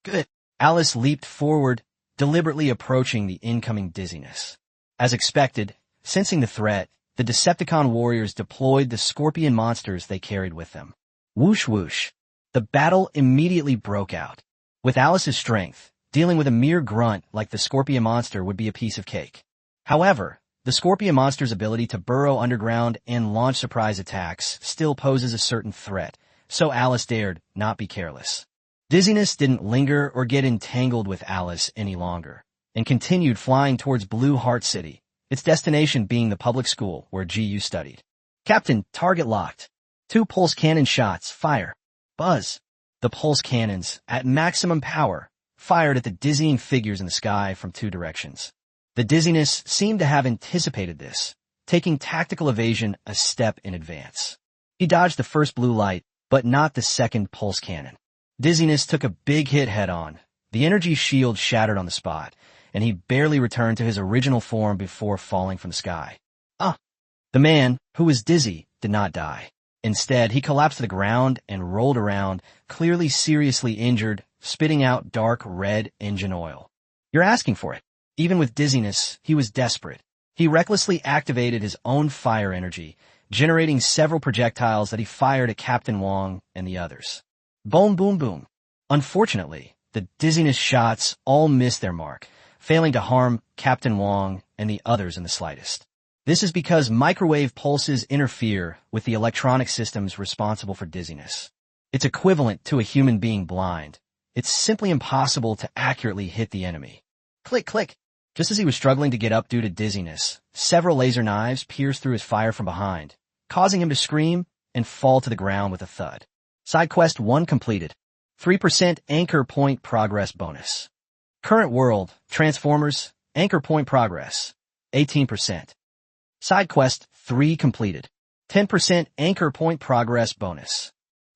S1: Good. Alice leaped forward, deliberately approaching the incoming dizziness. As expected, sensing the threat, the Decepticon warriors deployed the scorpion monsters they carried with them. Whoosh whoosh. The battle immediately broke out. With Alice's strength, dealing with a mere grunt like the scorpion monster would be a piece of cake. However, the scorpion monster's ability to burrow underground and launch surprise attacks still poses a certain threat, so Alice dared not be careless. Dizziness didn't linger or get entangled with Alice any longer, and continued flying towards Blue Heart City, its destination being the public school where GU studied. Captain, target locked. 2 pulse cannon shots, fire. Buzz. The pulse cannons, at maximum power, fired at the dizzying figures in the sky from 2 directions. The dizziness seemed to have anticipated this, taking tactical evasion a step in advance. He dodged the first blue light, but not the second pulse cannon. Dizziness took a big hit head-on. The energy shield shattered on the spot, and he barely returned to his original form before falling from the sky. The man, who was dizzy, did not die. Instead, he collapsed to the ground and rolled around, clearly seriously injured, spitting out dark red engine oil. You're asking for it. Even with dizziness, he was desperate. He recklessly activated his own fire energy, generating several projectiles that he fired at Captain Wong and the others. Boom, boom, boom. Unfortunately, the dizziness shots all missed their mark, failing to harm Captain Wong and the others in the slightest. This is because microwave pulses interfere with the electronic systems responsible for dizziness. It's equivalent to a human being blind. It's simply impossible to accurately hit the enemy. Click, click. Just as he was struggling to get up due to dizziness, several laser knives pierced through his fire from behind, causing him to scream and fall to the ground with a thud. Side quest 1 completed. 3% anchor point progress bonus. Current world, Transformers, anchor point progress, 18%. Side quest 3 completed. 10% anchor point progress bonus.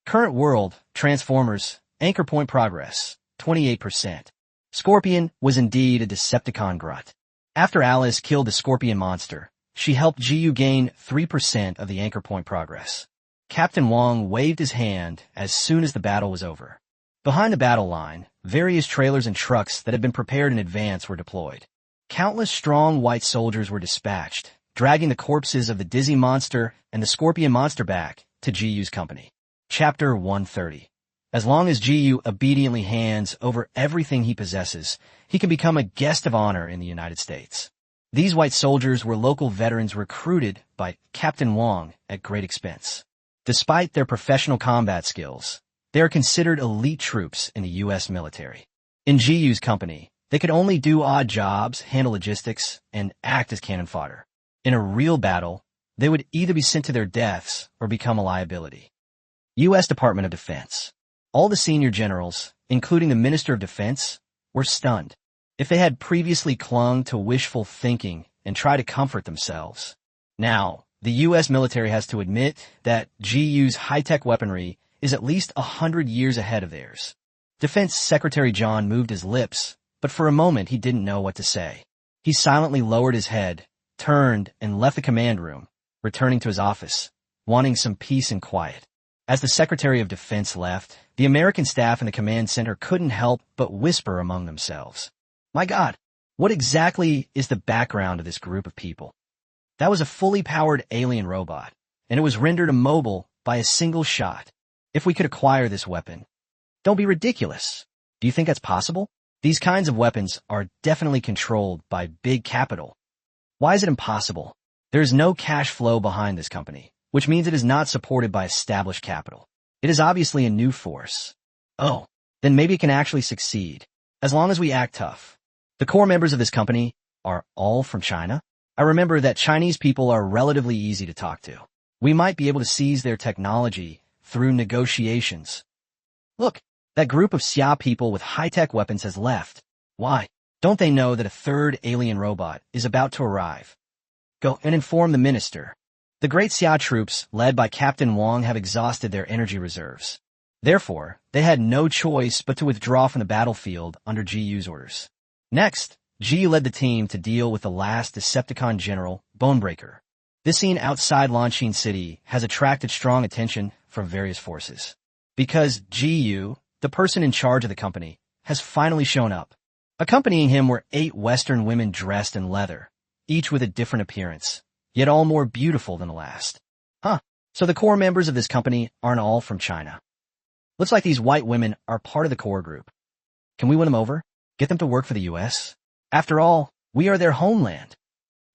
S1: Current world, Transformers, anchor point progress, 28%. Scorpion was indeed a Decepticon grunt. After Alice killed the Scorpion monster, she helped GU gain 3% of the anchor point progress. Captain Wong waved his hand as soon as the battle was over. Behind the battle line, various trailers and trucks that had been prepared in advance were deployed. Countless strong white soldiers were dispatched, dragging the corpses of the Dizzy monster and the Scorpion monster back to GU's company. Chapter 130. As long as GU obediently hands over everything he possesses, he can become a guest of honor in the United States. These white soldiers were local veterans recruited by Captain Wong at great expense. Despite their professional combat skills, they are considered elite troops in the U.S. military. In GU's company, they could only do odd jobs, handle logistics, and act as cannon fodder. In a real battle, they would either be sent to their deaths or become a liability. U.S. Department of Defense. All the senior generals, including the Minister of Defense, were stunned. If they had previously clung to wishful thinking and tried to comfort themselves, now the U.S. military has to admit that GU's high-tech weaponry is at least 100 years ahead of theirs. Defense Secretary John moved his lips, but for a moment he didn't know what to say. He silently lowered his head, turned, and left the command room, returning to his office, wanting some peace and quiet. As the Secretary of Defense left, the American staff in the command center couldn't help but whisper among themselves. My God, what exactly is the background of this group of people? That was a fully powered alien robot, and it was rendered immobile by a single shot. If we could acquire this weapon. Don't be ridiculous. Do you think that's possible? These kinds of weapons are definitely controlled by big capital. Why is it impossible? There is no cash flow behind this company, which means it is not supported by established capital. It is obviously a new force. Oh, then maybe it can actually succeed, as long as we act tough. The core members of this company are all from China. I remember that Chinese people are relatively easy to talk to. We might be able to seize their technology through negotiations. Look, that group of Xia people with high-tech weapons has left. Why? Don't they know that a third alien robot is about to arrive? Go and inform the minister. The great Xia troops, led by Captain Wong, have exhausted their energy reserves. Therefore, they had no choice but to withdraw from the battlefield under GU's orders. Next, GU led the team to deal with the last Decepticon general, Bonebreaker. This scene outside Longqing City has attracted strong attention from various forces. Because GU, the person in charge of the company, has finally shown up. Accompanying him were 8 Western women dressed in leather, each with a different appearance, yet all more beautiful than the last. So the core members of this company aren't all from China. Looks like these white women are part of the core group. Can we win them over? Get them to work for the U.S.? After all, we are their homeland.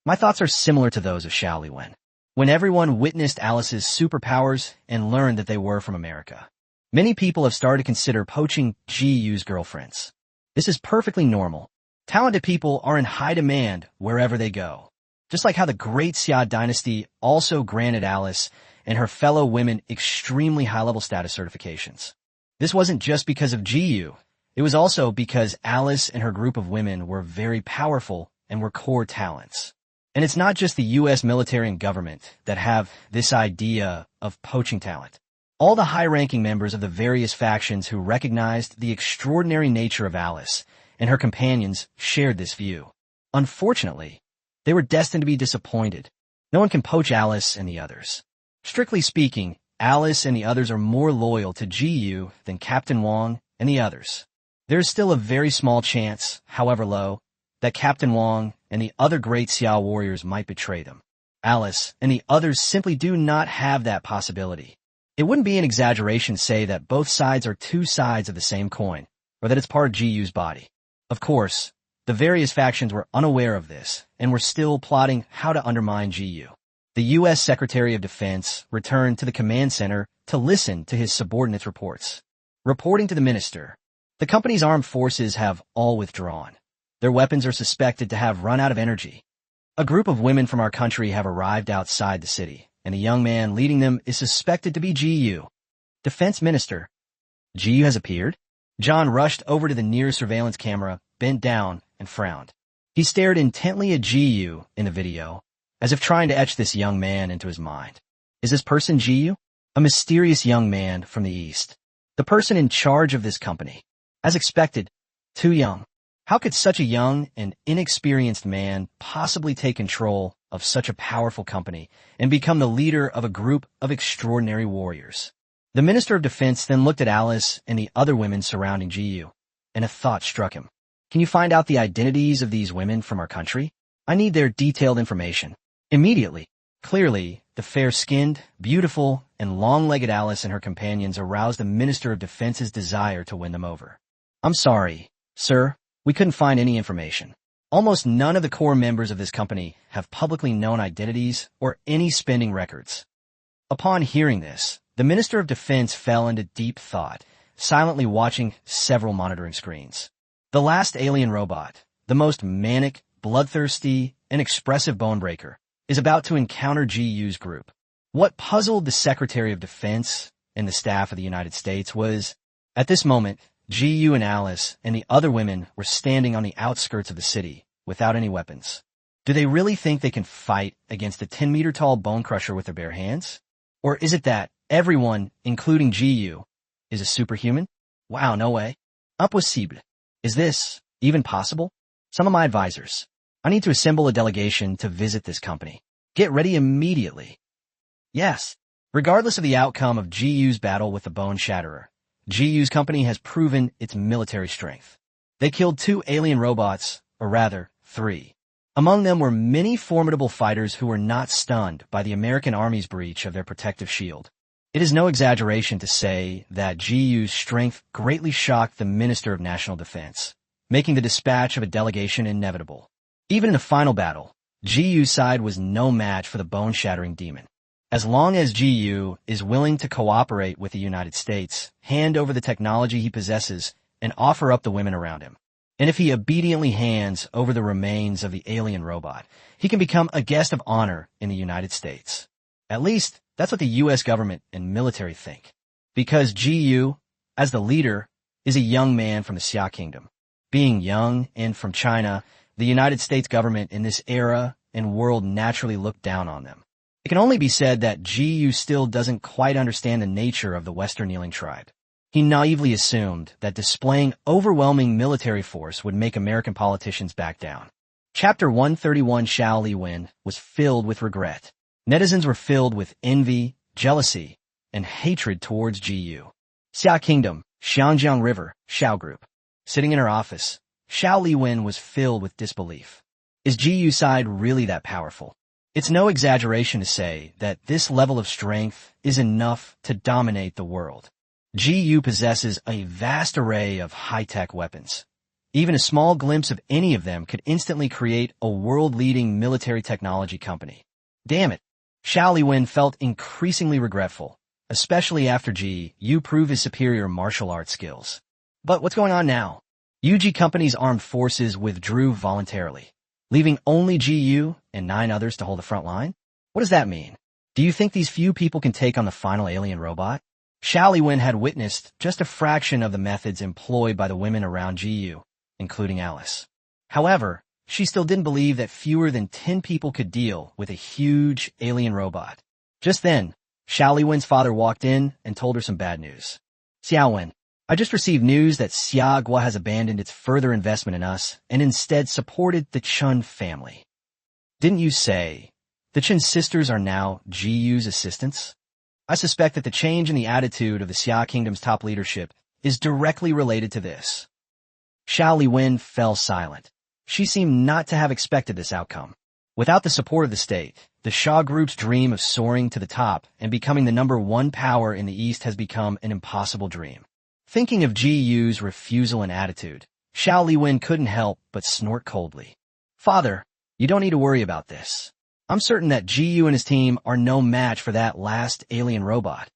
S1: My thoughts are similar to those of Xiao Liwen. When everyone witnessed Alice's superpowers and learned that they were from America, many people have started to consider poaching GU's girlfriends. This is perfectly normal. Talented people are in high demand wherever they go. Just like how the Great Xia dynasty also granted Alice and her fellow women extremely high-level status certifications. This wasn't just because of GU. It was also because Alice and her group of women were very powerful and were core talents. And it's not just the U.S. military and government that have this idea of poaching talent. All the high-ranking members of the various factions who recognized the extraordinary nature of Alice and her companions shared this view. Unfortunately, they were destined to be disappointed. No one can poach Alice and the others. Strictly speaking, Alice and the others are more loyal to GU than Captain Wong and the others. There is still a very small chance, however low, that Captain Wong and the other great Xiao warriors might betray them. Alice and the others simply do not have that possibility. It wouldn't be an exaggeration to say that both sides are 2 sides of the same coin, or that it's part of GU's body. Of course, the various factions were unaware of this and were still plotting how to undermine GU. The U.S. Secretary of Defense returned to the command center to listen to his subordinates' reports. Reporting to the minister, the company's armed forces have all withdrawn. Their weapons are suspected to have run out of energy. A group of women from our country have arrived outside the city, and a young man leading them is suspected to be GU. Defense Minister, GU has appeared? John rushed over to the near surveillance camera, bent down, and frowned. He stared intently at GU in the video, as if trying to etch this young man into his mind. Is this person GU? A mysterious young man from the East. The person in charge of this company. As expected, too young. How could such a young and inexperienced man possibly take control of such a powerful company and become the leader of a group of extraordinary warriors? The Minister of Defense then looked at Alice and the other women surrounding GU, and a thought struck him. Can you find out the identities of these women from our country? I need their detailed information. Immediately. Clearly, the fair-skinned, beautiful, and long-legged Alice and her companions aroused the Minister of Defense's desire to win them over. I'm sorry, sir, we couldn't find any information. Almost none of the core members of this company have publicly known identities or any spending records. Upon hearing this, the Minister of Defense fell into deep thought, silently watching several monitoring screens. The last alien robot, the most manic, bloodthirsty, and expressive bonebreaker, is about to encounter GU's group. What puzzled the Secretary of Defense and the staff of the United States was, at this moment, GU and Alice and the other women were standing on the outskirts of the city without any weapons. Do they really think they can fight against a 10-meter-tall bone crusher with their bare hands? Or is it that everyone, including GU, is a superhuman? Wow, no way. Impossible. Is this even possible? Some of my advisors. I need to assemble a delegation to visit this company. Get ready immediately. Yes. Regardless of the outcome of GU's battle with the Bone Shatterer, GU's company has proven its military strength. They killed 2 alien robots, or rather, 3. Among them were many formidable fighters who were not stunned by the American Army's breach of their protective shield. It is no exaggeration to say that GU's strength greatly shocked the Minister of National Defense, making the dispatch of a delegation inevitable. Even in the final battle, GU's side was no match for the bone-shattering demon. As long as GU is willing to cooperate with the United States, hand over the technology he possesses, and offer up the women around him. And if he obediently hands over the remains of the alien robot, he can become a guest of honor in the United States. At least, that's what the U.S. government and military think. Because GU, as the leader, is a young man from the Xia Kingdom. Being young and from China, the United States government in this era and world naturally looked down on them. It can only be said that GU still doesn't quite understand the nature of the Western Kneeling tribe. He naively assumed that displaying overwhelming military force would make American politicians back down. Chapter 131 Xiao Liwen was filled with regret. Netizens were filled with envy, jealousy, and hatred towards GU. Xia Kingdom, Xiangjiang River, Xiao Group. Sitting in her office, Xiao Liwen was filled with disbelief. Is GU's side really that powerful? It's no exaggeration to say that this level of strength is enough to dominate the world. GU possesses a vast array of high-tech weapons. Even a small glimpse of any of them could instantly create a world-leading military technology company. Damn it. Xiao Liwen felt increasingly regretful, especially after GU proved his superior martial arts skills. But what's going on now? UG Company's armed forces withdrew voluntarily, leaving only GU and 9 others to hold the front line? What does that mean? Do you think these few people can take on the final alien robot? Xiao Liwen had witnessed just a fraction of the methods employed by the women around GU, including Alice. However, she still didn't believe that fewer than 10 people could deal with a huge alien robot. Just then, Xiao Liwen's father walked in and told her some bad news. Xiaowen, I just received news that Xiagua has abandoned its further investment in us and instead supported the Chun family. Didn't you say the Chun sisters are now GU's assistants? I suspect that the change in the attitude of the Xia Kingdom's top leadership is directly related to this. Xiao Liwen fell silent. She seemed not to have expected this outcome. Without the support of the state, the Xia Group's dream of soaring to the top and becoming the #1 power in the East has become an impossible dream. Thinking of GU's refusal and attitude, Xiao Liwen couldn't help but snort coldly. Father, you don't need to worry about this. I'm certain that GU and his team are no match for that last alien robot.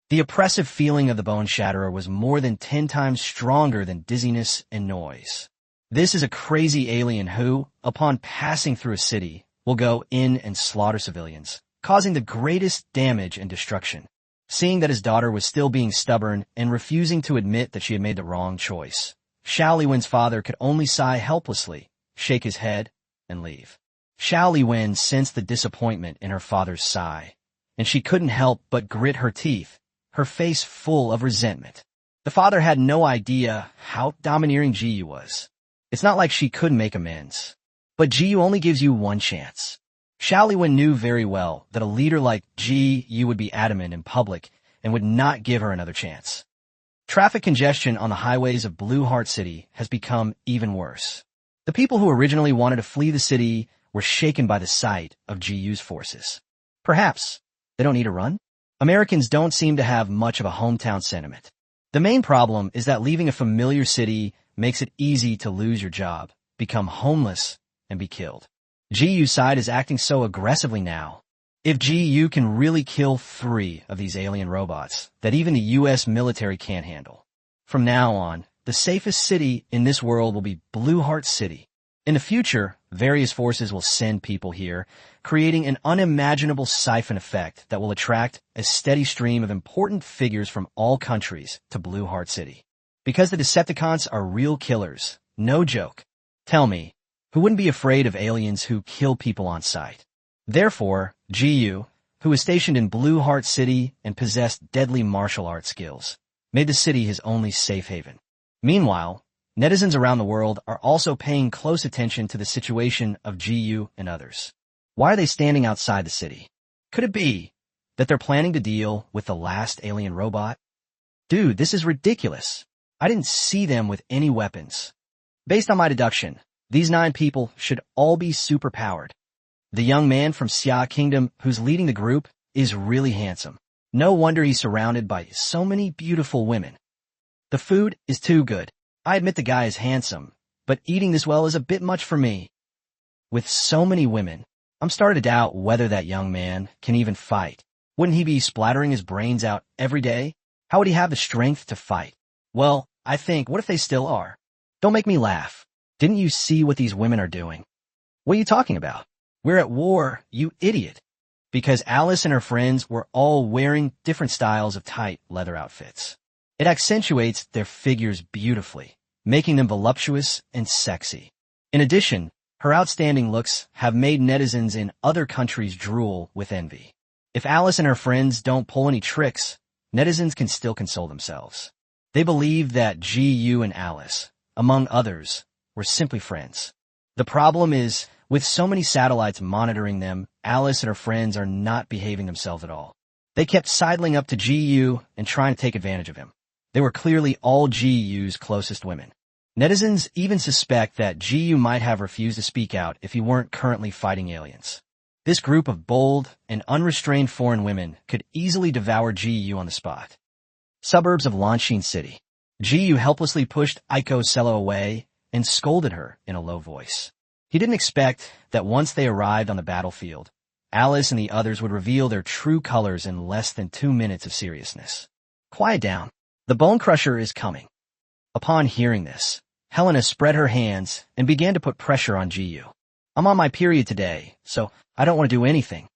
S1: The oppressive feeling of the Bone Shatterer was more than 10 times stronger than dizziness and noise. This is a crazy alien who, upon passing through a city, will go in and slaughter civilians, causing the greatest damage and destruction. Seeing that his daughter was still being stubborn and refusing to admit that she had made the wrong choice, Xiao Liwen's father could only sigh helplessly, shake his head, and leave. Xiao Liwen sensed the disappointment in her father's sigh, and she couldn't help but grit her teeth, her face full of resentment. The father had no idea how domineering GU was. It's not like she couldn't make amends. But GU only gives you one chance. Xiao Liwen knew very well that a leader like GU would be adamant in public and would not give her another chance. Traffic congestion on the highways of Blue Heart City has become even worse. The people who originally wanted to flee the city were shaken by the sight of GU's forces. Perhaps they don't need to run? Americans don't seem to have much of a hometown sentiment. The main problem is that leaving a familiar city makes it easy to lose your job, become homeless, and be killed. GU's side is acting so aggressively now. If GU can really kill 3 of these alien robots that even the US military can't handle. From now on, the safest city in this world will be Blue Heart City. In the future, various forces will send people here, creating an unimaginable siphon effect that will attract a steady stream of important figures from all countries to Blue Heart City. Because the Decepticons are real killers, no joke. Tell me, who wouldn't be afraid of aliens who kill people on sight? Therefore, GU, who was stationed in Blue Heart City and possessed deadly martial arts skills, made the city his only safe haven. Meanwhile, netizens around the world are also paying close attention to the situation of GU and others. Why are they standing outside the city? Could it be that they're planning to deal with the last alien robot? Dude, this is ridiculous. I didn't see them with any weapons. Based on my deduction, these 9 people should all be superpowered. The young man from Xia Kingdom who's leading the group is really handsome. No wonder he's surrounded by so many beautiful women. The food is too good. I admit the guy is handsome, but eating this well is a bit much for me. With so many women, I'm starting to doubt whether that young man can even fight. Wouldn't he be splattering his brains out every day? How would he have the strength to fight? Well, I think, what if they still are? Don't make me laugh. Didn't you see what these women are doing? What are you talking about? We're at war, you idiot. Because Alice and her friends were all wearing different styles of tight leather outfits. It accentuates their figures beautifully, making them voluptuous and sexy. In addition, her outstanding looks have made netizens in other countries drool with envy. If Alice and her friends don't pull any tricks, netizens can still console themselves. They believe that GU and Alice, among others, were simply friends. The problem is, with so many satellites monitoring them, Alice and her friends are not behaving themselves at all. They kept sidling up to GU and trying to take advantage of him. They were clearly all GU's closest women. Netizens even suspect that GU might have refused to speak out if he weren't currently fighting aliens. This group of bold and unrestrained foreign women could easily devour GU on the spot. Suburbs of Lanshin City. GU helplessly pushed Aiko Sella away and scolded her in a low voice. He didn't expect that once they arrived on the battlefield, Alice and the others would reveal their true colors in less than 2 minutes of seriousness. Quiet down. The Bone Crusher is coming. Upon hearing this, Helena spread her hands and began to put pressure on GU. I'm on my period today, so I don't want to do anything.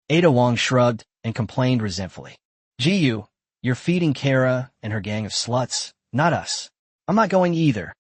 S1: Ada Wong shrugged and complained resentfully. GU, you're feeding Kara and her gang of sluts, not us. I'm not going either.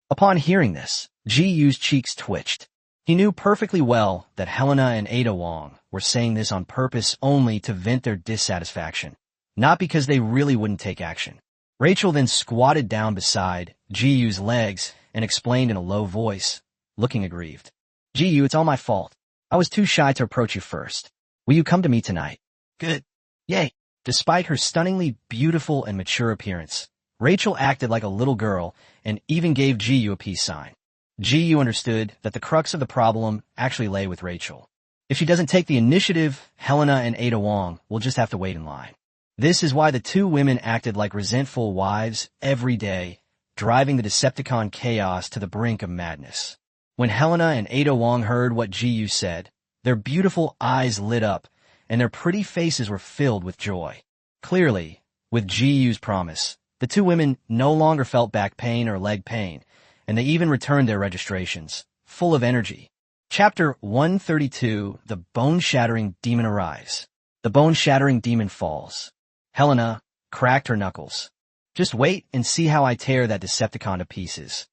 S1: Upon hearing this, GU's cheeks twitched. He knew perfectly well that Helena and Ada Wong were saying this on purpose only to vent their dissatisfaction, not because they really wouldn't take action. Rachel then squatted down beside GU's legs and explained in a low voice, looking aggrieved. GU, it's all my fault. I was too shy to approach you first. Will you come to me tonight? Good. Yay. Despite her stunningly beautiful and mature appearance, Rachel acted like a little girl and even gave GU a peace sign. GU understood that the crux of the problem actually lay with Rachel. If she doesn't take the initiative, Helena and Ada Wong will just have to wait in line. This is why the two women acted like resentful wives every day, driving the Decepticon chaos to the brink of madness. When Helena and Ada Wong heard what GU said, their beautiful eyes lit up, and their pretty faces were filled with joy. Clearly, with GU's promise, the two women no longer felt back pain or leg pain, and they even returned their registrations, full of energy. Chapter 132, The Bone-Shattering Demon Arrives. The Bone-Shattering Demon Falls. Helena cracked her knuckles. Just wait and see how I tear that Decepticon to pieces.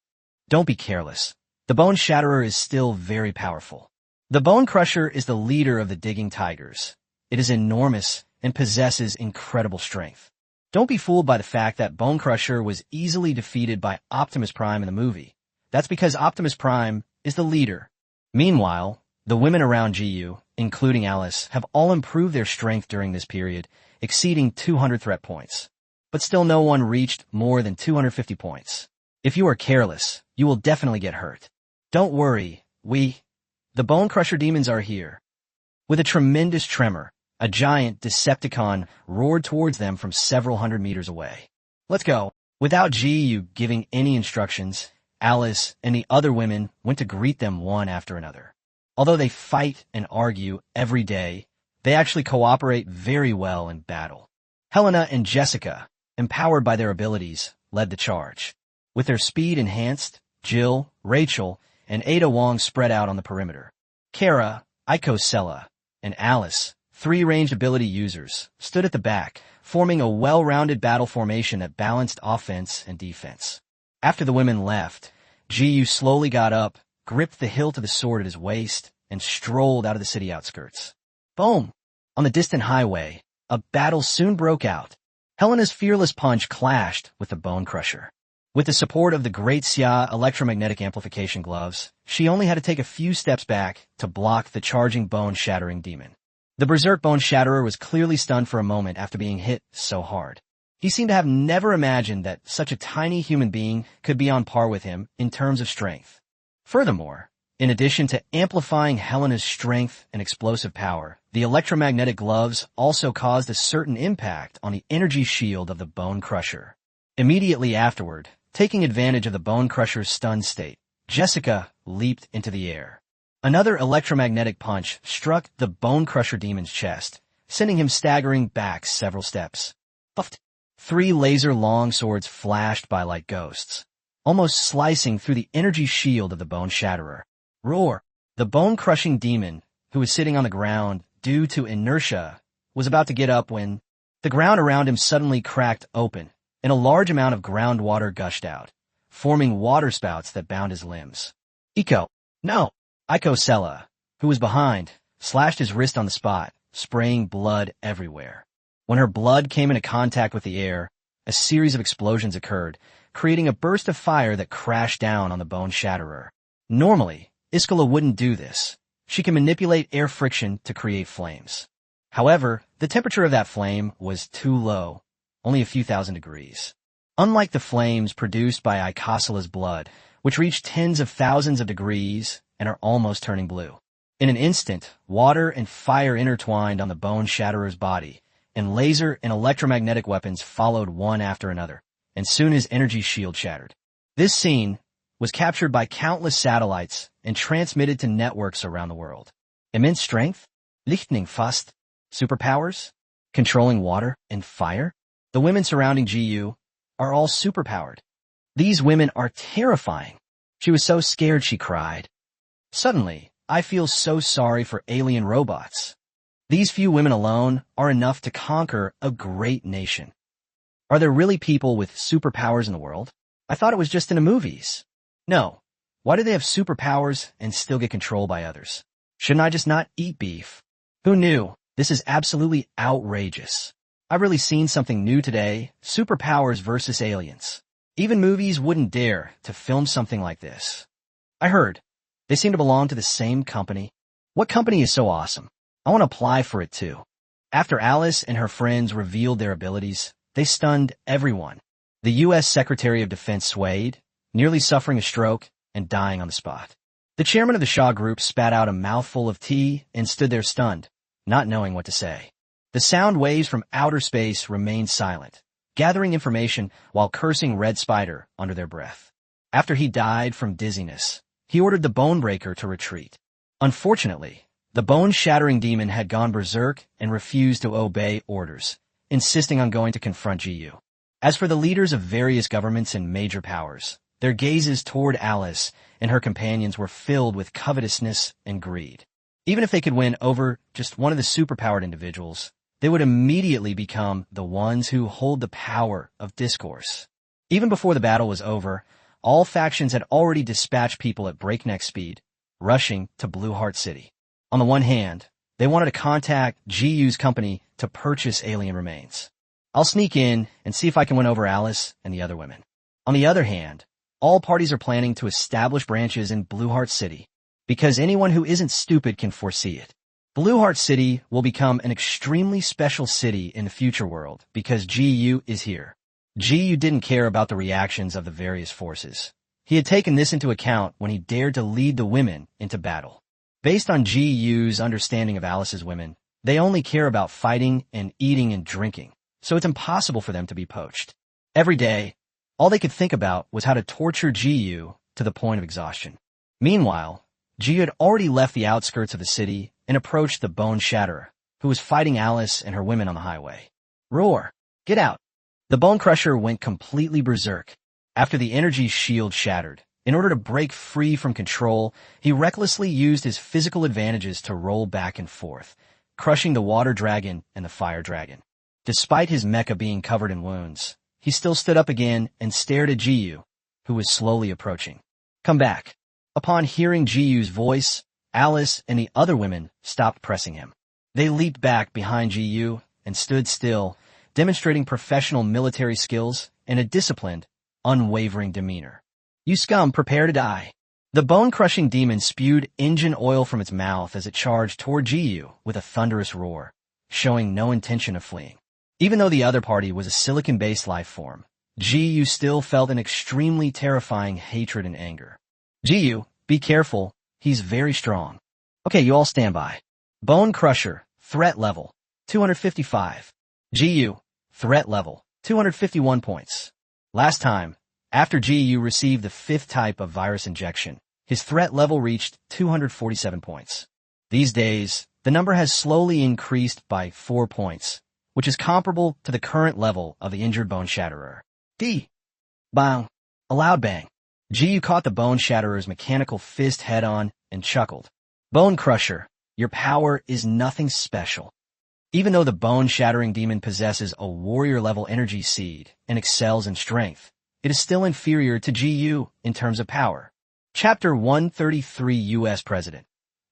S1: Don't be careless. The Bone Shatterer is still very powerful. The Bone Crusher is the leader of the Digging Tigers. It is enormous and possesses incredible strength. Don't be fooled by the fact that Bone Crusher was easily defeated by Optimus Prime in the movie. That's because Optimus Prime is the leader. Meanwhile, the women around GU, including Alice, have all improved their strength during this period, exceeding 200 threat points. But still no one reached more than 250 points. If you are careless, you will definitely get hurt. Don't worry, the Bone Crusher demons are here. With a tremendous tremor, a giant Decepticon roared towards them from several hundred meters away. Let's go. Without GU giving any instructions, Alice and the other women went to greet them one after another. Although they fight and argue every day, they actually cooperate very well in battle. Helena and Jessica, empowered by their abilities, led the charge. With their speed enhanced, Jill, Rachel, and Ada Wong spread out on the perimeter. Kara, Aiko Sella, and Alice, three ranged ability users, stood at the back, forming a well-rounded battle formation that balanced offense and defense. After the women left, GU slowly got up, gripped the hilt of the sword at his waist, and strolled out of the city outskirts. Boom! On the distant highway, a battle soon broke out. Helena's fearless punch clashed with the Bone Crusher. With the support of the Great Xia electromagnetic amplification gloves, she only had to take a few steps back to block the charging bone-shattering demon. The Berserk Bone Shatterer was clearly stunned for a moment after being hit so hard. He seemed to have never imagined that such a tiny human being could be on par with him in terms of strength. Furthermore, in addition to amplifying Helena's strength and explosive power, the electromagnetic gloves also caused a certain impact on the energy shield of the Bone Crusher. Immediately afterward, taking advantage of the Bone Crusher's stunned state, Jessica leaped into the air. Another electromagnetic punch struck the Bone Crusher demon's chest, sending him staggering back several steps. Buffed. 3 laser-long swords flashed by like ghosts, almost slicing through the energy shield of the Bone Shatterer. Roar! The bone-crushing demon, who was sitting on the ground due to inertia, was about to get up when the ground around him suddenly cracked open, and a large amount of groundwater gushed out, forming waterspouts that bound his limbs. No! Aiko Sella, who was behind, slashed his wrist on the spot, spraying blood everywhere. When her blood came into contact with the air, a series of explosions occurred, creating a burst of fire that crashed down on the Bone Shatterer. Normally, Iskala wouldn't do this. She can manipulate air friction to create flames. However, the temperature of that flame was too low, only a few thousand degrees. Unlike the flames produced by Icosala's blood, which reach tens of thousands of degrees and are almost turning blue. In an instant, water and fire intertwined on the Bone Shatterer's body, and laser and electromagnetic weapons followed one after another, and soon his energy shield shattered. This scene was captured by countless satellites and transmitted to networks around the world. Immense strength? Lichtning fast? Superpowers? Controlling water and fire? The women surrounding GU are all superpowered. These women are terrifying. She was so scared she cried. Suddenly, I feel so sorry for alien robots. These few women alone are enough to conquer a great nation. Are there really people with superpowers in the world? I thought it was just in the movies. No. Why do they have superpowers and still get controlled by others? Shouldn't I just not eat beef? Who knew? This is absolutely outrageous. I've really seen something new today. Superpowers versus aliens. Even movies wouldn't dare to film something like this. I heard. They seem to belong to the same company. What company is so awesome? I want to apply for it too. After Alice and her friends revealed their abilities, they stunned everyone. The U.S. Secretary of Defense swayed, nearly suffering a stroke and dying on the spot. The chairman of the Shaw Group spat out a mouthful of tea and stood there stunned, not knowing what to say. The sound waves from outer space remained silent, gathering information while cursing Red Spider under their breath. After he died from dizziness, he ordered the Bonebreaker to retreat. Unfortunately, the bone-shattering demon had gone berserk and refused to obey orders, insisting on going to confront GU. As for the leaders of various governments and major powers, their gazes toward Alice and her companions were filled with covetousness and greed. Even if they could win over just one of the superpowered individuals, they would immediately become the ones who hold the power of discourse. Even before the battle was over, all factions had already dispatched people at breakneck speed, rushing to Blue Heart City. On the one hand, they wanted to contact GU's company to purchase alien remains. I'll sneak in and see if I can win over Alice and the other women. On the other hand, all parties are planning to establish branches in Blue Heart City, because anyone who isn't stupid can foresee it. Blue Heart City will become an extremely special city in the future world because GU is here. GU didn't care about the reactions of the various forces. He had taken this into account when he dared to lead the women into battle. Based on GU's understanding of Alice's women, they only care about fighting and eating and drinking, so it's impossible for them to be poached. Every day, all they could think about was how to torture GU to the point of exhaustion. Meanwhile, GU had already left the outskirts of the city and approached the Bone Shatterer, who was fighting Alice and her women on the highway. Roar! Get out! The Bone Crusher went completely berserk. After the energy shield shattered, in order to break free from control, he recklessly used his physical advantages to roll back and forth, crushing the Water Dragon and the Fire Dragon. Despite his mecha being covered in wounds, he still stood up again and stared at GU, who was slowly approaching. Come back. Upon hearing GU's voice, Alice and the other women stopped pressing him. They leaped back behind GU and stood still, demonstrating professional military skills and a disciplined, unwavering demeanor. You scum, prepare to die. The bone-crushing demon spewed engine oil from its mouth as it charged toward GU with a thunderous roar, showing no intention of fleeing. Even though the other party was a silicon-based life form, GU still felt an extremely terrifying hatred and anger. GU, be careful. He's very strong. Okay, you all stand by. Bone Crusher, threat level, 255. GU, threat level, 251 points. Last time, after GU received the 5th type of virus injection, his threat level reached 247 points. These days, the number has slowly increased by 4 points, which is comparable to the current level of the injured Bone Shatterer. D. Bang. A loud bang. GU caught the Bone Shatterer's mechanical fist head-on and chuckled. Bone Crusher, your power is nothing special. Even though the bone-shattering demon possesses a warrior-level energy seed and excels in strength, it is still inferior to GU in terms of power. Chapter 133 U.S. President.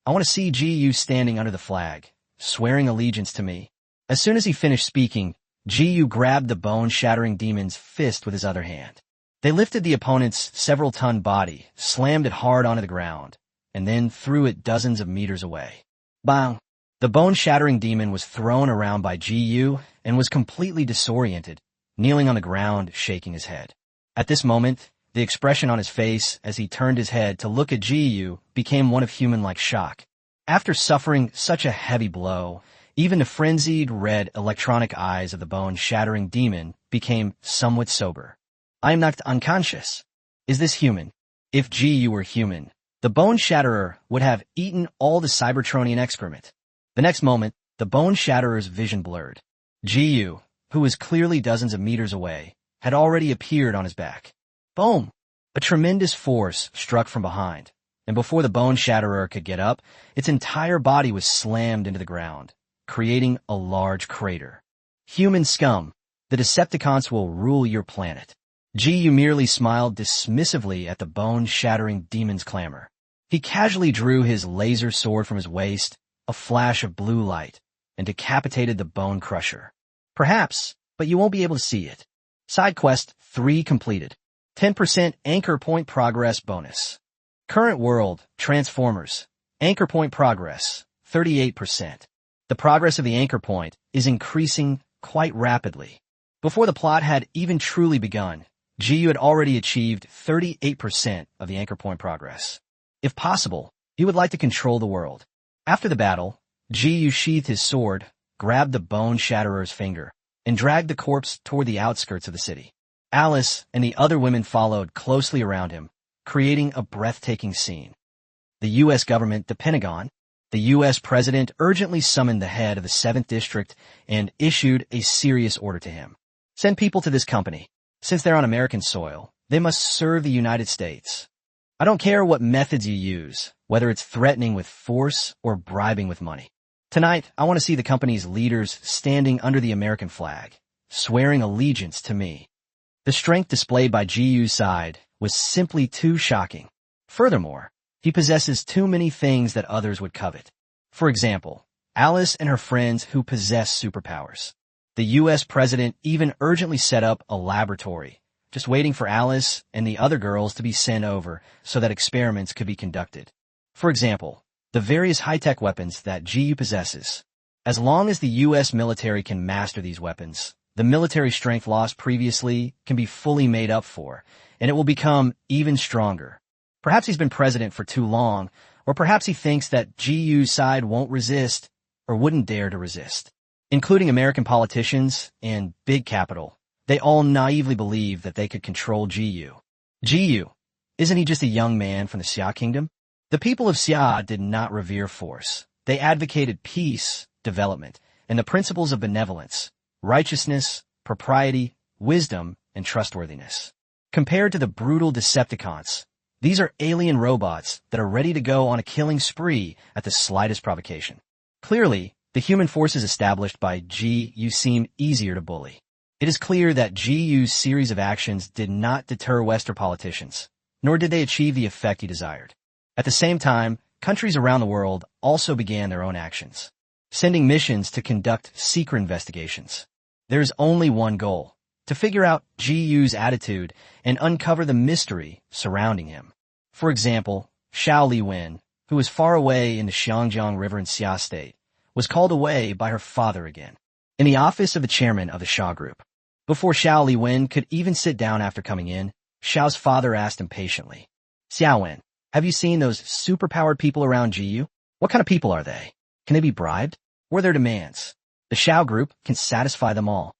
S1: I want to see GU standing under the flag, swearing allegiance to me. As soon as he finished speaking, GU grabbed the bone-shattering demon's fist with his other hand. They lifted the opponent's several-ton body, slammed it hard onto the ground, and then threw it dozens of meters away. Bang! The bone-shattering demon was thrown around by GU and was completely disoriented, kneeling on the ground, shaking his head. At this moment, the expression on his face as he turned his head to look at Ji became one of human-like shock. After suffering such a heavy blow, even the frenzied red electronic eyes of the bone-shattering demon became somewhat sober. I am not unconscious. Is this human? If Ji were human, the bone-shatterer would have eaten all the Cybertronian excrement. The next moment, the bone-shatterer's vision blurred. Ji, who was clearly dozens of meters away, had already appeared on his back. Boom! A tremendous force struck from behind, and before the bone-shatterer could get up, its entire body was slammed into the ground, creating a large crater. Human scum, the Decepticons will rule your planet. Ji merely smiled dismissively at the bone-shattering demon's clamor. He casually drew his laser sword from his waist, a flash of blue light, and decapitated the bone crusher. Perhaps, but you won't be able to see it. Side quest 3 completed. 10% anchor point progress bonus. Current world, Transformers. Anchor point progress, 38%. The progress of the anchor point is increasing quite rapidly. Before the plot had even truly begun, Ji had already achieved 38% of the anchor point progress. If possible, he would like to control the world. After the battle, Ji sheathed his sword, grabbed the bone-shatterer's finger, and dragged the corpse toward the outskirts of the city. Alice and the other women followed closely around him, creating a breathtaking scene. The U.S. government, the Pentagon, the U.S. president urgently summoned the head of the 7th District and issued a serious order to him. Send people to this company. Since they're on American soil, they must serve the United States. I don't care what methods you use, whether it's threatening with force or bribing with money. Tonight, I want to see the company's leaders standing under the American flag, swearing allegiance to me. The strength displayed by Ji's side was simply too shocking. Furthermore, he possesses too many things that others would covet. For example, Alice and her friends who possess superpowers. The U.S. president even urgently set up a laboratory, just waiting for Alice and the other girls to be sent over so that experiments could be conducted. For example, the various high-tech weapons that Ji possesses. As long as the U.S. military can master these weapons, the military strength lost previously can be fully made up for, and it will become even stronger. Perhaps he's been president for too long, or perhaps he thinks that Ji's side won't resist or wouldn't dare to resist. Including American politicians and big capital, they all naively believe that they could control Ji. Ji, isn't he just a young man from the Xia kingdom? The people of Xia did not revere force. They advocated peace, development, and the principles of benevolence, righteousness, propriety, wisdom, and trustworthiness. Compared to the brutal Decepticons, these are alien robots that are ready to go on a killing spree at the slightest provocation. Clearly, the human forces established by Ji seem easier to bully. It is clear that Ji's series of actions did not deter Western politicians, nor did they achieve the effect he desired. At the same time, countries around the world also began their own actions, sending missions to conduct secret investigations. There is only one goal, to figure out Ji's attitude and uncover the mystery surrounding him. For example, Xiao Liwen, who was far away in the Xiangjiang River in Xia State, was called away by her father again, in the office of the chairman of the Xia Group. Before Xiao Liwen could even sit down after coming in, Xiao's father asked impatiently, Xiaowen, have you seen those superpowered people around Ji? What kind of people are they? Can they be bribed? What are their demands? The Xiao Group can satisfy them all.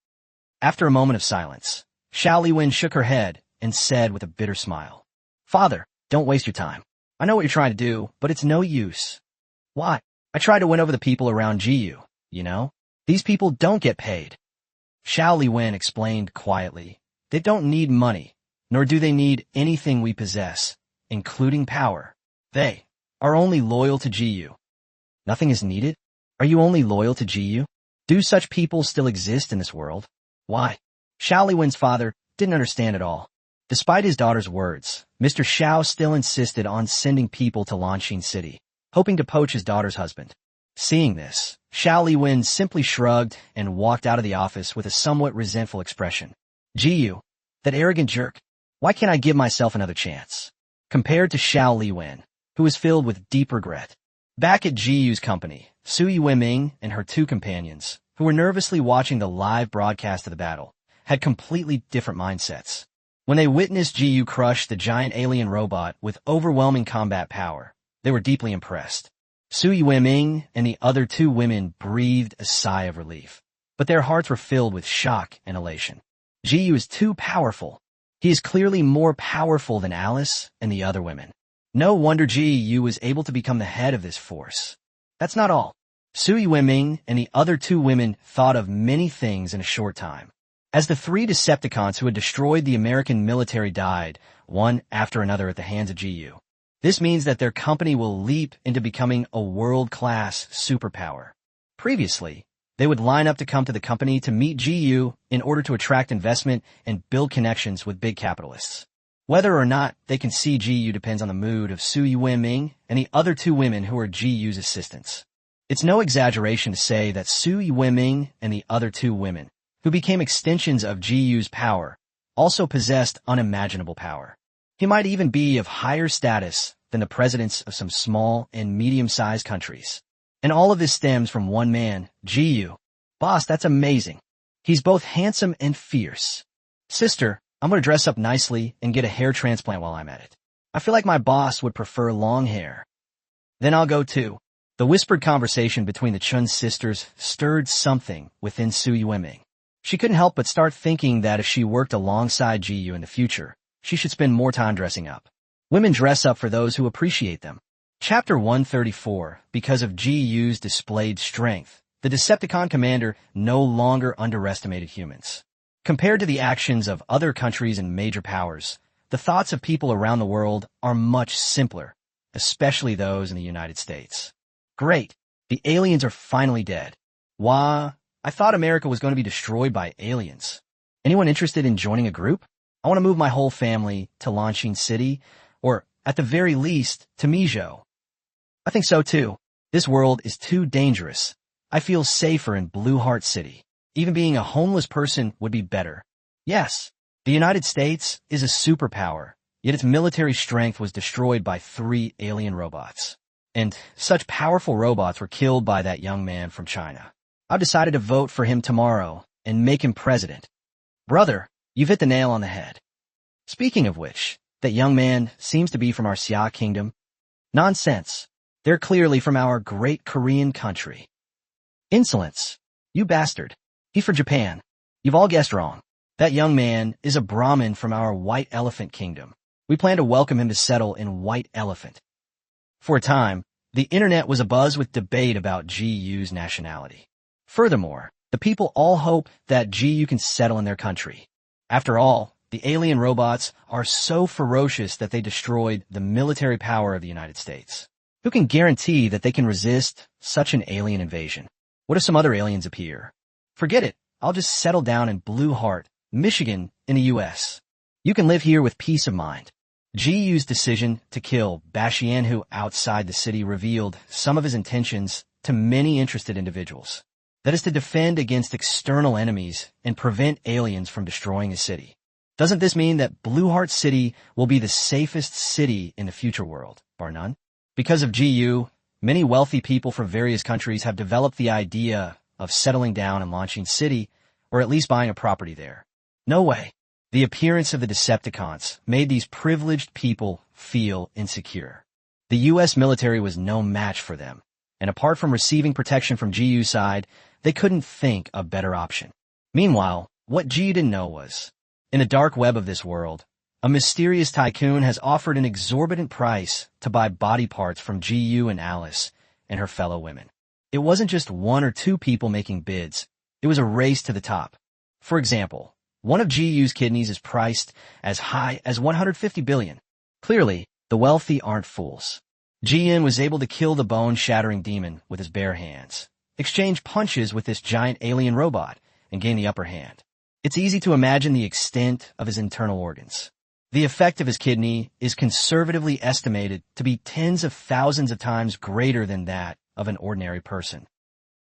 S1: After a moment of silence, Xiao Liwen shook her head and said with a bitter smile, Father, don't waste your time. I know what you're trying to do, but it's no use. Why? I tried to win over the people around Ji, you know? These people don't get paid. Xiao Liwen explained quietly, they don't need money, nor do they need anything we possess, including power. They are only loyal to Ji. Nothing is needed? Are you only loyal to Ji? Do such people still exist in this world? Why? Xiao Liwen's father didn't understand at all. Despite his daughter's words, Mr. Xiao still insisted on sending people to Lanxin City, hoping to poach his daughter's husband. Seeing this, Xiao Liwen simply shrugged and walked out of the office with a somewhat resentful expression. Ji, that arrogant jerk, why can't I give myself another chance? Compared to Xiao Liwen, who was filled with deep regret. Back at Ji's company, Sui Weiming and her two companions, who were nervously watching the live broadcast of the battle, had completely different mindsets. When they witnessed Jiyu crush the giant alien robot with overwhelming combat power, they were deeply impressed. Su Yueming and the other two women breathed a sigh of relief, but their hearts were filled with shock and elation. Jiyu is too powerful. He is clearly more powerful than Alice and the other women. No wonder Jiyu was able to become the head of this force. That's not all. Su Yueming and the other two women thought of many things in a short time. As the three Decepticons who had destroyed the American military died, one after another at the hands of Jiyu, this means that their company will leap into becoming a world-class superpower. Previously, they would line up to come to the company to meet Jiyu in order to attract investment and build connections with big capitalists. Whether or not they can see Jiyu depends on the mood of Su Yueming and the other two women who are Jiyu's assistants. It's no exaggeration to say that Su Yueming and the other two women, who became extensions of Jiyu's power, also possessed unimaginable power. He might even be of higher status than the presidents of some small and medium-sized countries. And all of this stems from one man, Jiyu. Boss, that's amazing. He's both handsome and fierce. Sister, I'm going to dress up nicely and get a hair transplant while I'm at it. I feel like my boss would prefer long hair. Then I'll go too. The whispered conversation between the Chun sisters stirred something within Su Yueming. She couldn't help but start thinking that if she worked alongside Jiyu in the future, she should spend more time dressing up. Women dress up for those who appreciate them. Chapter 134, because of Jiyu's displayed strength, the Decepticon commander no longer underestimated humans. Compared to the actions of other countries and major powers, the thoughts of people around the world are much simpler, especially those in the United States. Great, the aliens are finally dead. Wah, I thought America was going to be destroyed by aliens. Anyone interested in joining a group? I want to move my whole family to Lanshin City, or at the very least, to Mijo. I think so too. This world is too dangerous. I feel safer in Blue Heart City. Even being a homeless person would be better. Yes, the United States is a superpower, yet its military strength was destroyed by 3 alien robots. And such powerful robots were killed by that young man from China. I've decided to vote for him tomorrow and make him president. Brother, you've hit the nail on the head. Speaking of which, that young man seems to be from our Xia kingdom. Nonsense. They're clearly from our great Korean country. Insolence. You bastard. He for Japan. You've all guessed wrong. That young man is a Brahmin from our White Elephant kingdom. We plan to welcome him to settle in White Elephant. For a time, the internet was abuzz with debate about Jiyu's nationality. Furthermore, the people all hope that Jiyu can settle in their country. After all, the alien robots are so ferocious that they destroyed the military power of the United States. Who can guarantee that they can resist such an alien invasion? What if some other aliens appear? Forget it. I'll just settle down in Blue Heart, Michigan, in the U.S. You can live here with peace of mind. Jiyu's decision to kill Bashianhu outside the city revealed some of his intentions to many interested individuals. That is to defend against external enemies and prevent aliens from destroying his city. Doesn't this mean that Blue Heart City will be the safest city in the future world, bar none? Because of Jiyu, many wealthy people from various countries have developed the idea of settling down in Lanshin City, or at least buying a property there. No way. The appearance of the Decepticons made these privileged people feel insecure. The U.S. military was no match for them, and apart from receiving protection from Jiyu's side, they couldn't think a better option. Meanwhile, what Jiyu didn't know was, in the dark web of this world, a mysterious tycoon has offered an exorbitant price to buy body parts from Jiyu and Alice and her fellow women. It wasn't just 1 or 2 people making bids. It was a race to the top. For example, one of Jiyu's kidneys is priced as high as 150 billion. Clearly, the wealthy aren't fools. Jiyin was able to kill the bone-shattering demon with his bare hands, exchange punches with this giant alien robot, and gain the upper hand. It's easy to imagine the extent of his internal organs. The effect of his kidney is conservatively estimated to be tens of thousands of times greater than that of an ordinary person.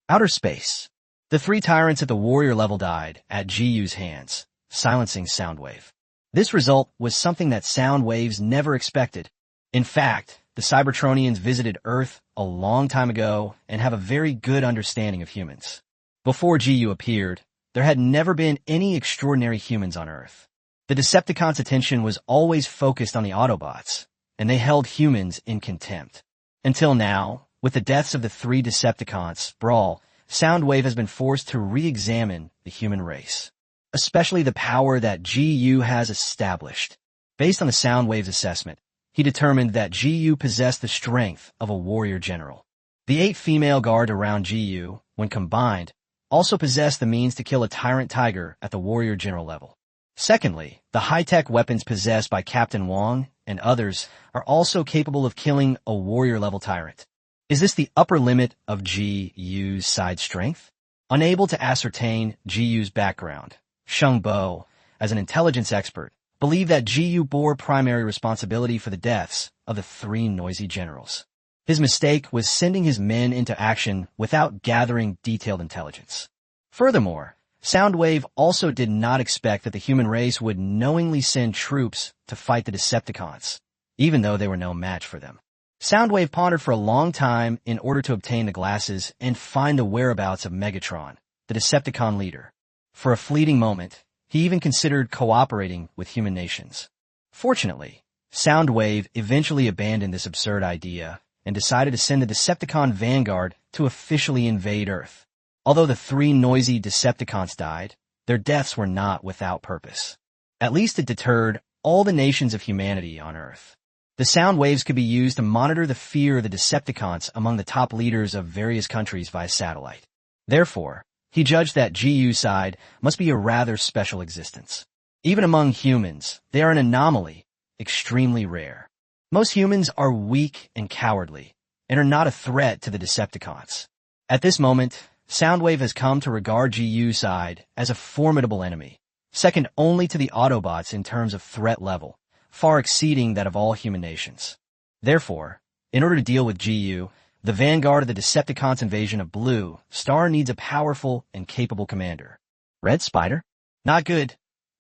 S1: Outer space. The 3 tyrants at the warrior level died at Jiyu's hands, silencing Soundwave. This result was something that Soundwaves never expected. In fact, the Cybertronians visited Earth a long time ago and have a very good understanding of humans. Before Jiyu appeared, there had never been any extraordinary humans on Earth. The Decepticons' attention was always focused on the Autobots, and they held humans in contempt. Until now, with the deaths of the 3 Decepticons, Brawl, Soundwave has been forced to re-examine the human race, especially the power that GU has established. Based on the Soundwave's assessment, he determined that GU possessed the strength of a warrior general. The 8 female guard around GU, when combined, also possessed the means to kill a tyrant tiger at the warrior general level. Secondly, the high-tech weapons possessed by Captain Wong and others are also capable of killing a warrior-level tyrant. Is this the upper limit of GU's side strength? Unable to ascertain GU's background, Sheng Bo, as an intelligence expert, believed that GU bore primary responsibility for the deaths of the 3 noisy generals. His mistake was sending his men into action without gathering detailed intelligence. Furthermore, Soundwave also did not expect that the human race would knowingly send troops to fight the Decepticons, even though they were no match for them. Soundwave pondered for a long time in order to obtain the glasses and find the whereabouts of Megatron, the Decepticon leader. For a fleeting moment, he even considered cooperating with human nations. Fortunately, Soundwave eventually abandoned this absurd idea and decided to send the Decepticon vanguard to officially invade Earth. Although the 3 noisy Decepticons died, their deaths were not without purpose. At least it deterred all the nations of humanity on Earth. The sound waves could be used to monitor the fear of the Decepticons among the top leaders of various countries via satellite. Therefore, he judged that GU's side must be a rather special existence. Even among humans, they are an anomaly, extremely rare. Most humans are weak and cowardly, and are not a threat to the Decepticons. At this moment, Soundwave has come to regard GU's side as a formidable enemy, second only to the Autobots in terms of threat level, far exceeding that of all human nations. Therefore, in order to deal with GU, the vanguard of the Decepticons' invasion of Blue, Star needs a powerful and capable commander. Red Spider? Not good.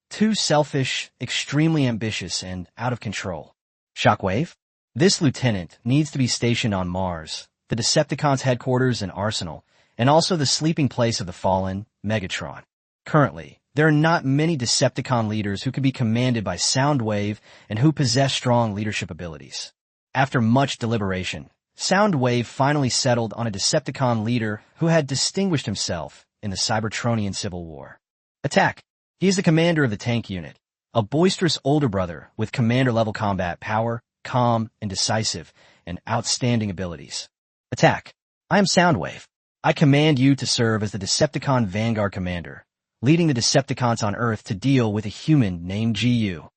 S1: Too selfish, extremely ambitious, and out of control. Shockwave? This lieutenant needs to be stationed on Mars, the Decepticons' headquarters and arsenal, and also the sleeping place of the fallen, Megatron. Currently, there are not many Decepticon leaders who can be commanded by Soundwave and who possess strong leadership abilities. After much deliberation, Soundwave finally settled on a Decepticon leader who had distinguished himself in the Cybertronian Civil War. Attack! He is the commander of the tank unit, a boisterous older brother with commander-level combat power, calm and decisive, and outstanding abilities. Attack! I am Soundwave. I command you to serve as the Decepticon Vanguard Commander, leading the Decepticons on Earth to deal with a human named GU.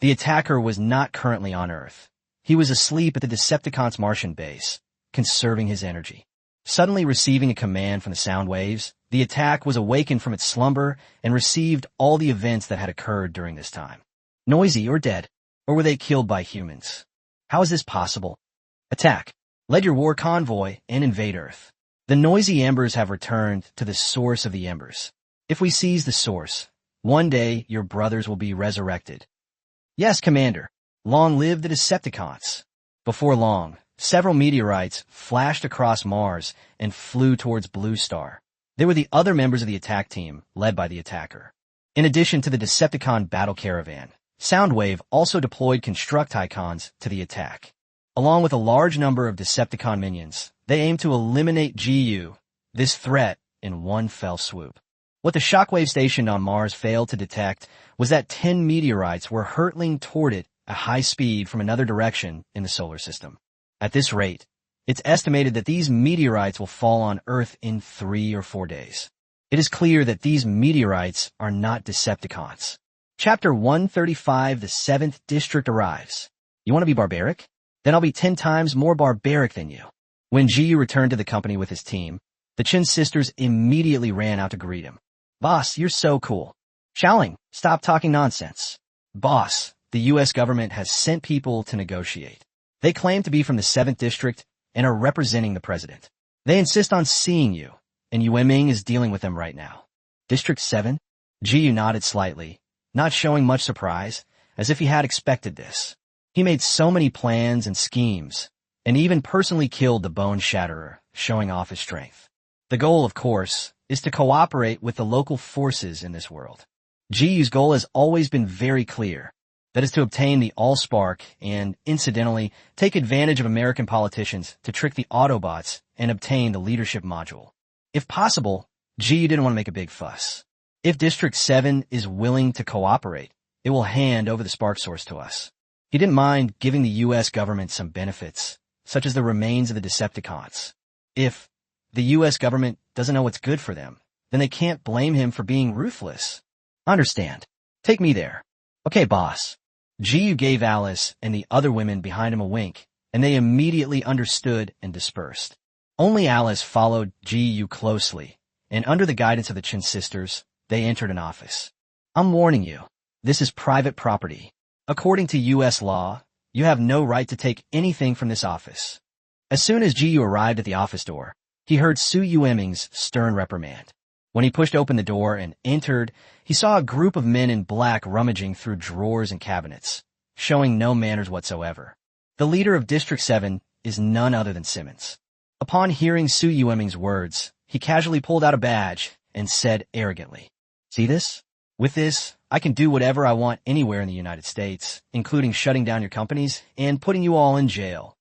S1: The attacker was not currently on Earth. He was asleep at the Decepticons' Martian base, conserving his energy. Suddenly receiving a command from the sound waves, the attack was awakened from its slumber and received all the events that had occurred during this time. Noisy or dead, or were they killed by humans? How is this possible? Attack! Lead your war convoy and invade Earth. The noisy embers have returned to the source of the embers. If we seize the source, one day your brothers will be resurrected. Yes, Commander. Long live the Decepticons. Before long, several meteorites flashed across Mars and flew towards Blue Star. They were the other members of the attack team, led by the attacker. In addition to the Decepticon battle caravan, Soundwave also deployed Constructicons to the attack. Along with a large number of Decepticon minions, they aimed to eliminate GU, this threat, in one fell swoop. What the shockwave station on Mars failed to detect was that 10 meteorites were hurtling toward it at high speed from another direction in the solar system. At this rate, it's estimated that these meteorites will fall on Earth in 3 or 4 days. It is clear that these meteorites are not Decepticons. Chapter 135, the 7th District arrives. You want to be barbaric? Then I'll be 10 times more barbaric than you. When GU returned to the company with his team, the Chin sisters immediately ran out to greet him. Boss, you're so cool. Xiaoling, stop talking nonsense. Boss, the U.S. government has sent people to negotiate. They claim to be from the 7th District and are representing the president. They insist on seeing you, and Yueming is dealing with them right now. District 7? GU nodded slightly, not showing much surprise, as if he had expected this. He made so many plans and schemes, and even personally killed the Bone Shatterer, showing off his strength. The goal, of course, is to cooperate with the local forces in this world. GU's goal has always been very clear. That is to obtain the Allspark and, incidentally, take advantage of American politicians to trick the Autobots and obtain the leadership module. If possible, GU didn't want to make a big fuss. If District 7 is willing to cooperate, it will hand over the spark source to us. He didn't mind giving the U.S. government some benefits, such as the remains of the Decepticons. If the U.S. government doesn't know what's good for them, then they can't blame him for being ruthless. Understand. Take me there. Okay, boss. GU gave Alice and the other women behind him a wink, and they immediately understood and dispersed. Only Alice followed GU closely, and under the guidance of the Chin sisters, they entered an office. I'm warning you, this is private property. According to U.S. law, you have no right to take anything from this office. As soon as GU arrived at the office door, he heard Su Yueming's stern reprimand. When he pushed open the door and entered, he saw a group of men in black rummaging through drawers and cabinets, showing no manners whatsoever. The leader of District 7 is none other than Simmons. Upon hearing Su Yueming's words, he casually pulled out a badge and said arrogantly, "See this? With this, I can do whatever I want anywhere in the United States, including shutting down your companies and putting you all in jail."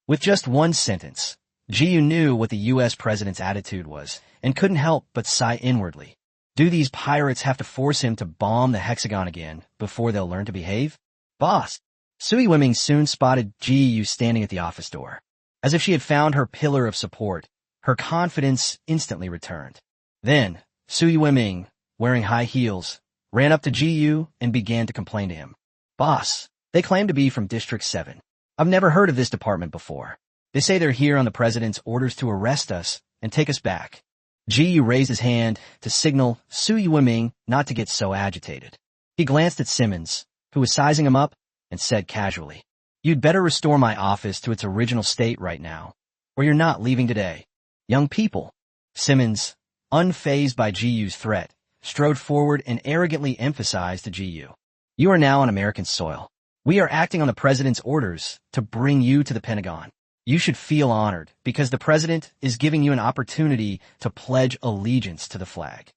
S1: With just one sentence, GU knew what the U.S. president's attitude was and couldn't help but sigh inwardly. Do these pirates have to force him to bomb the hexagon again before they'll learn to behave? Boss! Su Yueming soon spotted GU standing at the office door. As if she had found her pillar of support, her confidence instantly returned. Then, Su Yueming, wearing high heels, ran up to GU and began to complain to him. Boss, they claim to be from District 7. I've never heard of this department before. They say they're here on the president's orders to arrest us and take us back. GU raised his hand to signal Su Yueming not to get so agitated. He glanced at Simmons, who was sizing him up, and said casually, "You'd better restore my office to its original state right now, or you're not leaving today." Young people. Simmons, unfazed by GU's threat, strode forward and arrogantly emphasized to GU, "You are now on American soil. We are acting on the president's orders to bring you to the Pentagon. You should feel honored because the president is giving you an opportunity to pledge allegiance to the flag."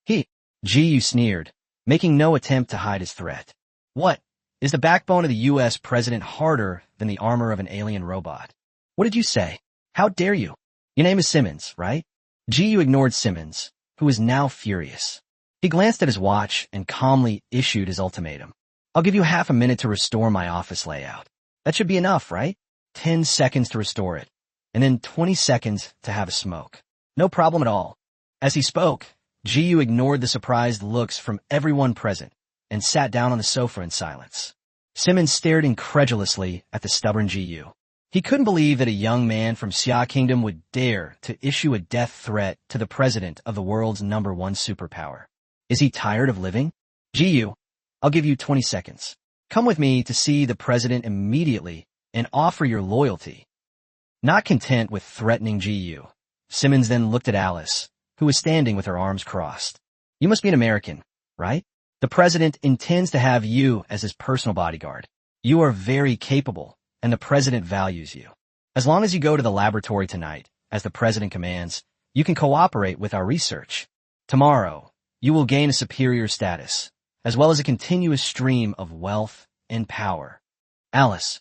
S1: GU sneered, making no attempt to hide his threat. "What? Is the backbone of the U.S. president harder than the armor of an alien robot? What did you say? How dare you? Your name is Simmons, right?" GU ignored Simmons, who was now furious. He glanced at his watch and calmly issued his ultimatum. "I'll give you half a minute to restore my office layout. That should be enough, right? 10 seconds to restore it, and then 20 seconds to have a smoke. No problem at all." As he spoke, GU ignored the surprised looks from everyone present and sat down on the sofa in silence. Simmons stared incredulously at the stubborn GU. He couldn't believe that a young man from Xia Kingdom would dare to issue a death threat to the president of the world's #1 superpower. Is he tired of living? "GU, I'll give you 20 seconds. Come with me to see the president immediately and offer your loyalty." Not content with threatening GU, Simmons then looked at Alice, who was standing with her arms crossed. "You must be an American, right? The president intends to have you as his personal bodyguard. You are very capable, and the president values you. As long as you go to the laboratory tonight, as the president commands, you can cooperate with our research. Tomorrow, you will gain a superior status, as well as a continuous stream of wealth and power." Alice, ?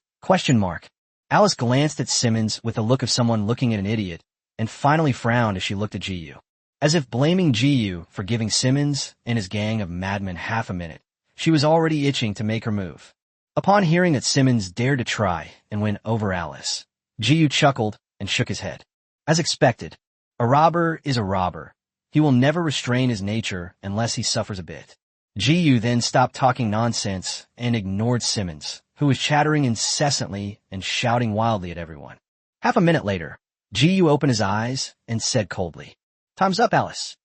S1: Alice glanced at Simmons with the look of someone looking at an idiot, and finally frowned as she looked at GU. As if blaming GU for giving Simmons and his gang of madmen half a minute, she was already itching to make her move. Upon hearing that Simmons dared to try and win over Alice, GU chuckled and shook his head. As expected, a robber is a robber. He will never restrain his nature unless he suffers a bit. GU then stopped talking nonsense and ignored Simmons, who was chattering incessantly and shouting wildly at everyone. Half a minute later, GU opened his eyes and said coldly, "Time's up, Alice."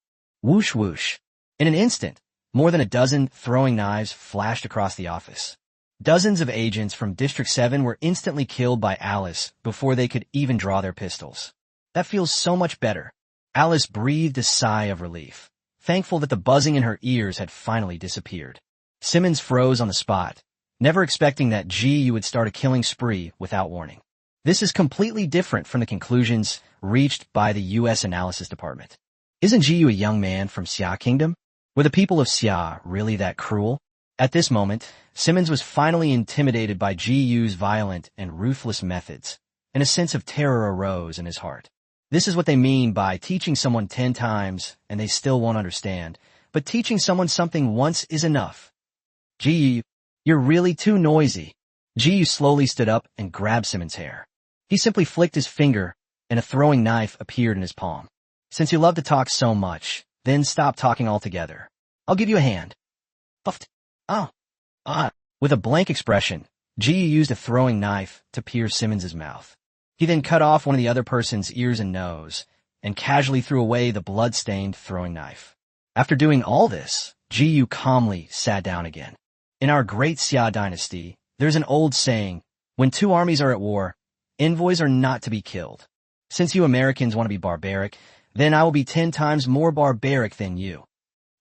S1: Whoosh whoosh. In an instant, more than a dozen throwing knives flashed across the office. Dozens of agents from District 7 were instantly killed by Alice before they could even draw their pistols. "That feels so much better." Alice breathed a sigh of relief, thankful that the buzzing in her ears had finally disappeared. Simmons froze on the spot, never expecting that GU would start a killing spree without warning. This is completely different from the conclusions reached by the U.S. Analysis Department. Isn't Jiyu a young man from Xia Kingdom? Were the people of Xia really that cruel? At this moment, Simmons was finally intimidated by Jiyu's violent and ruthless methods, and a sense of terror arose in his heart. This is what they mean by teaching someone 10 times and they still won't understand, but teaching someone something once is enough. Jiyu, you're really too noisy. Jiyu slowly stood up and grabbed Simmons' hair. He simply flicked his finger, and a throwing knife appeared in his palm. Since you love to talk so much, then stop talking altogether. I'll give you a hand. Puffed. Oh. With a blank expression, Jiyu used a throwing knife to pierce Simmons' mouth. He then cut off one of the other person's ears and nose, and casually threw away the blood-stained throwing knife. After doing all this, Jiyu calmly sat down again. In our great Xia dynasty, there's an old saying, when two armies are at war, envoys are not to be killed. Since you Americans want to be barbaric, then I will be 10 times more barbaric than you.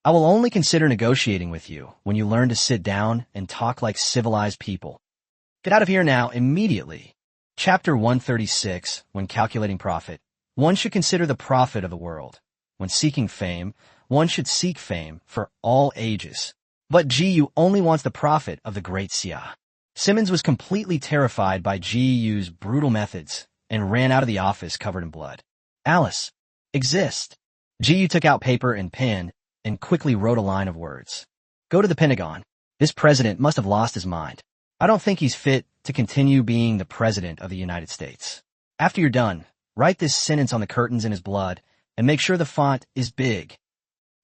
S1: I will only consider negotiating with you when you learn to sit down and talk like civilized people. Get out of here now, immediately. Chapter 136, when calculating profit, one should consider the profit of the world. When seeking fame, one should seek fame for all ages. But Jiyu only wants the profit of the great Xia. Simmons was completely terrified by Jiyu's brutal methods and ran out of the office covered in blood. Alice. Exist. Jiyu took out paper and pen and quickly wrote a line of words. Go to the Pentagon. This president must have lost his mind. I don't think he's fit to continue being the president of the United States. After you're done, write this sentence on the curtains in his blood and make sure the font is big.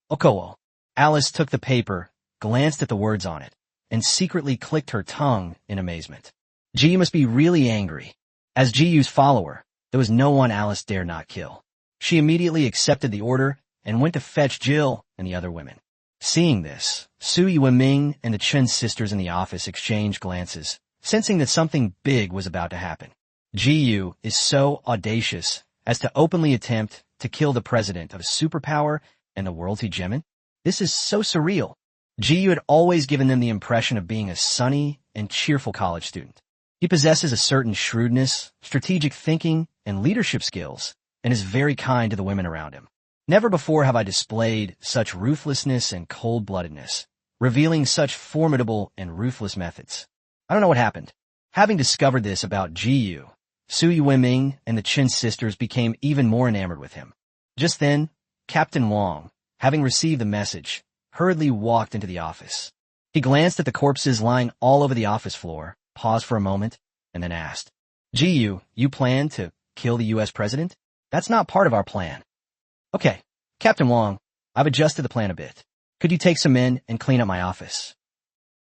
S1: Okowo. Alice took the paper, glanced at the words on it, and secretly clicked her tongue in amazement. Jiyu must be really angry. As Jiyu's follower, there was no one Alice dare not kill. She immediately accepted the order and went to fetch Jill and the other women. Seeing this, Su Yueming and the Chen sisters in the office exchanged glances, sensing that something big was about to happen. Jiyu is so audacious as to openly attempt to kill the president of a superpower and the world's hegemon? This is so surreal. Jiyu had always given them the impression of being a sunny and cheerful college student. He possesses a certain shrewdness, strategic thinking, and leadership skills, and is very kind to the women around him. Never before have I displayed such ruthlessness and cold-bloodedness, revealing such formidable and ruthless methods. I don't know what happened. Having discovered this about Jiyu, Su Yueming and the Chen sisters became even more enamored with him. Just then, Captain Wang, having received the message, hurriedly walked into the office. He glanced at the corpses lying all over the office floor, paused for a moment, and then asked, Jiyu, you plan to kill the U.S. president? That's not part of our plan. Okay, Captain Wang, I've adjusted the plan a bit. Could you take some men and clean up my office?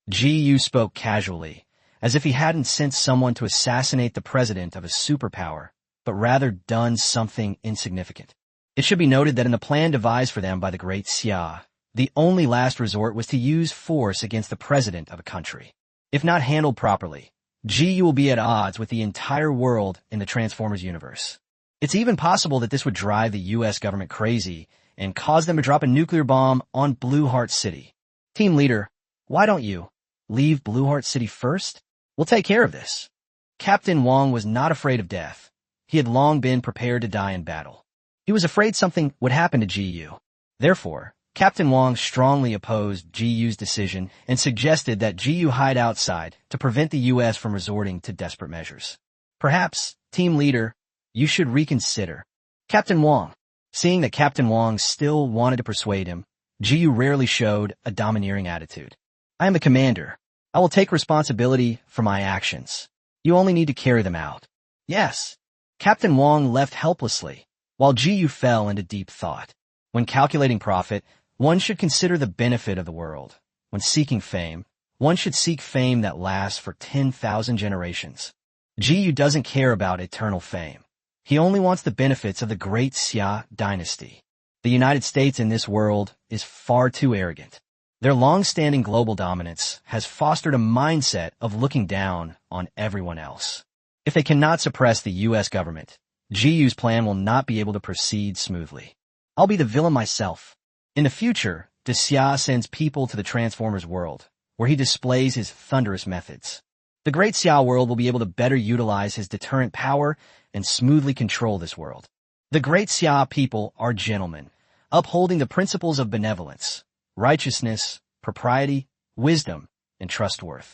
S1: Jiyu spoke casually, as if he hadn't sent someone to assassinate the president of a superpower, but rather done something insignificant. It should be noted that in the plan devised for them by the great Xia, the only last resort was to use force against the president of a country. If not handled properly, Jiyu will be at odds with the entire world in the Transformers universe. It's even possible that this would drive the U.S. government crazy and cause them to drop a nuclear bomb on Blue Heart City. Team leader, why don't you leave Blue Heart City first? We'll take care of this. Captain Wang was not afraid of death. He had long been prepared to die in battle. He was afraid something would happen to Jiyu. Therefore, Captain Wang strongly opposed Jiyu's decision and suggested that Jiyu hide outside to prevent the U.S. from resorting to desperate measures. Perhaps, team leader, you should reconsider. Captain Wang. Seeing that Captain Wang still wanted to persuade him, Jiyu rarely showed a domineering attitude. I am the commander. I will take responsibility for my actions. You only need to carry them out. Yes. Captain Wang left helplessly, while Jiyu fell into deep thought. When calculating profit, one should consider the benefit of the world. When seeking fame, one should seek fame that lasts for 10,000 generations. Jiyu doesn't care about eternal fame. He only wants the benefits of the great Xia dynasty. The United States in this world is far too arrogant. Their long-standing global dominance has fostered a mindset of looking down on everyone else. If they cannot suppress the U.S. government, Jiyu's plan will not be able to proceed smoothly. I'll be the villain myself. In the future, Xia sends people to the Transformers world, where he displays his thunderous methods. The great Xia world will be able to better utilize his deterrent power and smoothly control this world. The great Xia people are gentlemen, upholding the principles of benevolence, righteousness, propriety, wisdom, and trustworthy.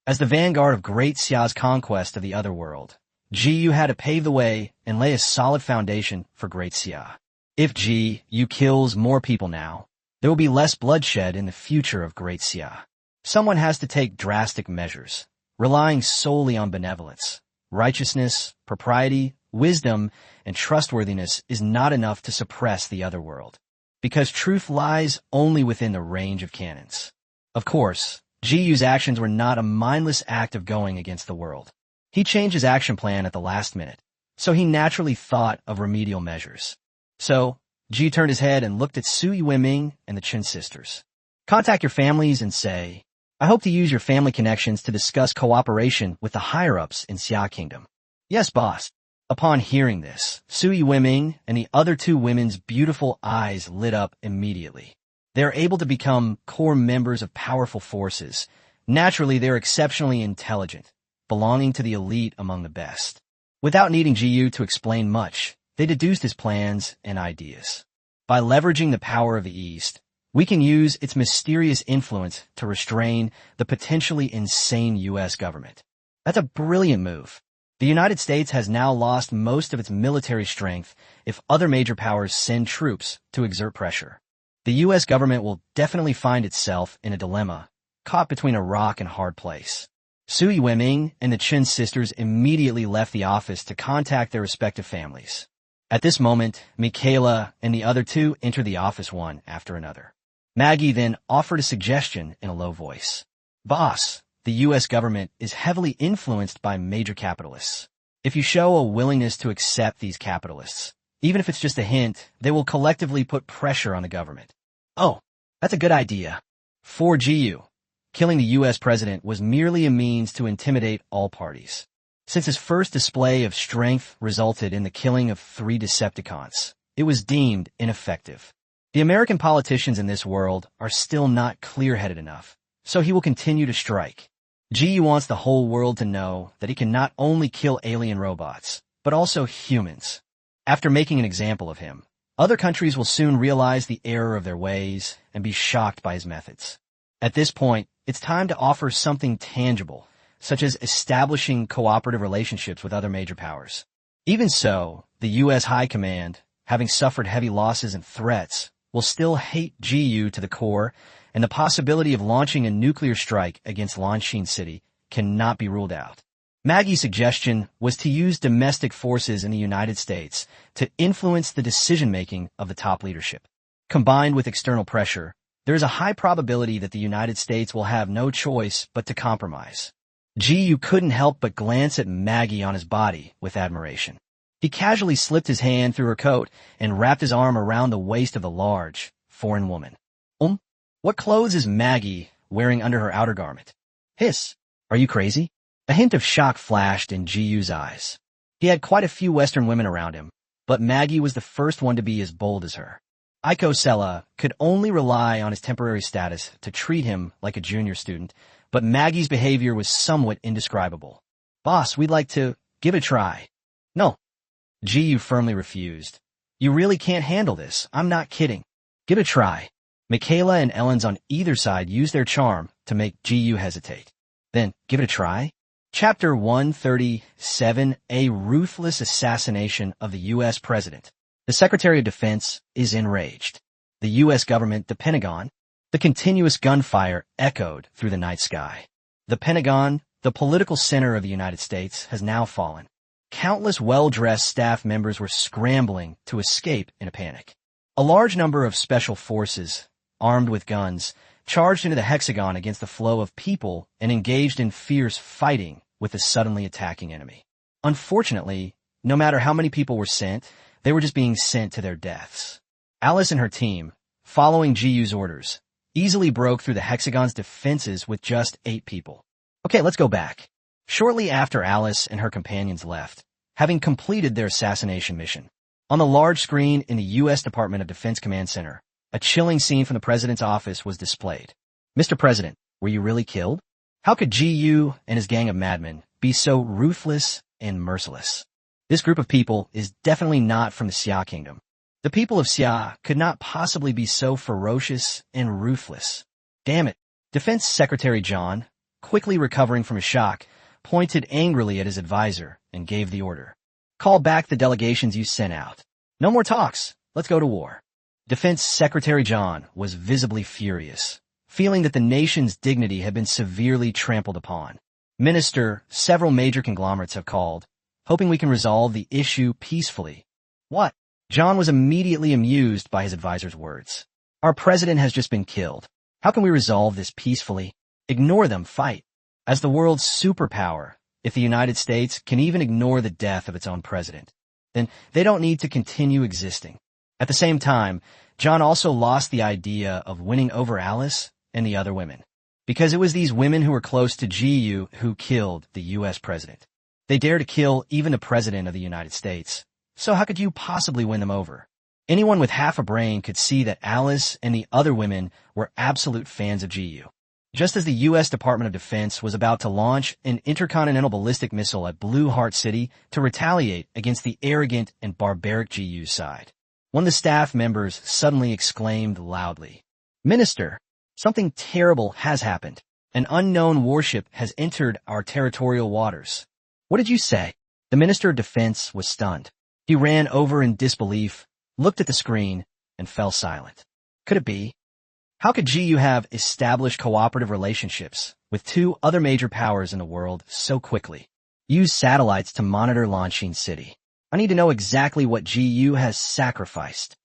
S1: As the vanguard of Great Xia's conquest of the other world, Ji had to pave the way and lay a solid foundation for Great Xia. If Ji kills more people now, there will be less bloodshed in the future of Great Xia. Someone has to take drastic measures, relying solely on benevolence. Righteousness, propriety, wisdom, and trustworthiness is not enough to suppress the other world, because truth lies only within the range of canons. Of course, Jiyu's actions were not a mindless act of going against the world. He changed his action plan at the last minute, so he naturally thought of remedial measures. So, Ji turned his head and looked at Sui Wiming and the Qin sisters. Contact your families and say, I hope to use your family connections to discuss cooperation with the higher-ups in Xia Kingdom. Yes, boss. Upon hearing this, Sui Wiming and the other two women's beautiful eyes lit up immediately. They are able to become core members of powerful forces. Naturally, they're exceptionally intelligent, belonging to the elite among the best. Without needing Jiyu to explain much, they deduced his plans and ideas. By leveraging the power of the East, we can use its mysterious influence to restrain the potentially insane U.S. government. That's a brilliant move. The United States has now lost most of its military strength if other major powers send troops to exert pressure. The U.S. government will definitely find itself in a dilemma, caught between a rock and hard place. Sui Wiming and the Qin sisters immediately left the office to contact their respective families. At this moment, Michaela and the other two entered the office one after another. Maggie then offered a suggestion in a low voice. Boss, the U.S. government is heavily influenced by major capitalists. If you show a willingness to accept these capitalists, even if it's just a hint, they will collectively put pressure on the government. Oh, that's a good idea. For Jiyu, killing the U.S. president was merely a means to intimidate all parties. Since his first display of strength resulted in the killing of 3 Decepticons, it was deemed ineffective. The American politicians in this world are still not clear-headed enough, so he will continue to strike. Jiyu wants the whole world to know that he can not only kill alien robots, but also humans. After making an example of him, other countries will soon realize the error of their ways and be shocked by his methods. At this point, it's time to offer something tangible, such as establishing cooperative relationships with other major powers. Even so, the U.S. High Command, having suffered heavy losses and threats, will still hate Jiyu to the core, and the possibility of launching a nuclear strike against Lanshin City cannot be ruled out. Maggie's suggestion was to use domestic forces in the United States to influence the decision-making of the top leadership. Combined with external pressure, there is a high probability that the United States will have no choice but to compromise. Jiyu couldn't help but glance at Maggie on his body with admiration. He casually slipped his hand through her coat and wrapped his arm around the waist of the large, foreign woman. What clothes is Maggie wearing under her outer garment? Hiss, are you crazy? A hint of shock flashed in Jiyu's eyes. He had quite a few Western women around him, but Maggie was the first one to be as bold as her. Aiko Sella could only rely on his temporary status to treat him like a junior student, but Maggie's behavior was somewhat indescribable. Boss, we'd like to give it a try. No. Jiyu firmly refused. You really can't handle this. I'm not kidding. Give it a try. Michaela and Ellen's on either side used their charm to make Jiyu hesitate. Then, give it a try? Chapter 137, A Ruthless Assassination of the U.S. President. The Secretary of Defense is enraged. The U.S. government, the Pentagon, the continuous gunfire echoed through the night sky. The Pentagon, the political center of the United States, has now fallen. Countless well-dressed staff members were scrambling to escape in a panic. A large number of special forces, armed with guns, charged into the hexagon against the flow of people and engaged in fierce fighting with the suddenly attacking enemy. Unfortunately, no matter how many people were sent, they were just being sent to their deaths. Alice and her team, following Jiyu's orders, easily broke through the hexagon's defenses with just 8 people. Okay, let's go back. Shortly after Alice and her companions left, having completed their assassination mission, on the large screen in the U.S. Department of Defense Command Center, a chilling scene from the president's office was displayed. Mr. President, were you really killed? How could Jiyu and his gang of madmen be so ruthless and merciless? This group of people is definitely not from the Xia Kingdom. The people of Xia could not possibly be so ferocious and ruthless. Damn it. Defense Secretary John, quickly recovering from his shock, pointed angrily at his advisor and gave the order. Call back the delegations you sent out. No more talks. Let's go to war. Defense Secretary John was visibly furious, feeling that the nation's dignity had been severely trampled upon. Minister, several major conglomerates have called, hoping we can resolve the issue peacefully. What? John was immediately amused by his advisor's words. Our president has just been killed. How can we resolve this peacefully? Ignore them, fight. As the world's superpower, if the United States can even ignore the death of its own president, then they don't need to continue existing. At the same time, John also lost the idea of winning over Alice and the other women, because it was these women who were close to GU who killed the U.S. president. They dared to kill even the president of the United States. So how could you possibly win them over? Anyone with half a brain could see that Alice and the other women were absolute fans of GU. Just as the U.S. Department of Defense was about to launch an intercontinental ballistic missile at Blue Heart City to retaliate against the arrogant and barbaric GU side, one of the staff members suddenly exclaimed loudly, "Minister, something terrible has happened. An unknown warship has entered our territorial waters." What did you say? The Minister of Defense was stunned. He ran over in disbelief, looked at the screen, and fell silent. Could it be? How could GU have established cooperative relationships with two other major powers in the world so quickly? Use satellites to monitor Launching City. I need to know exactly what GU has sacrificed.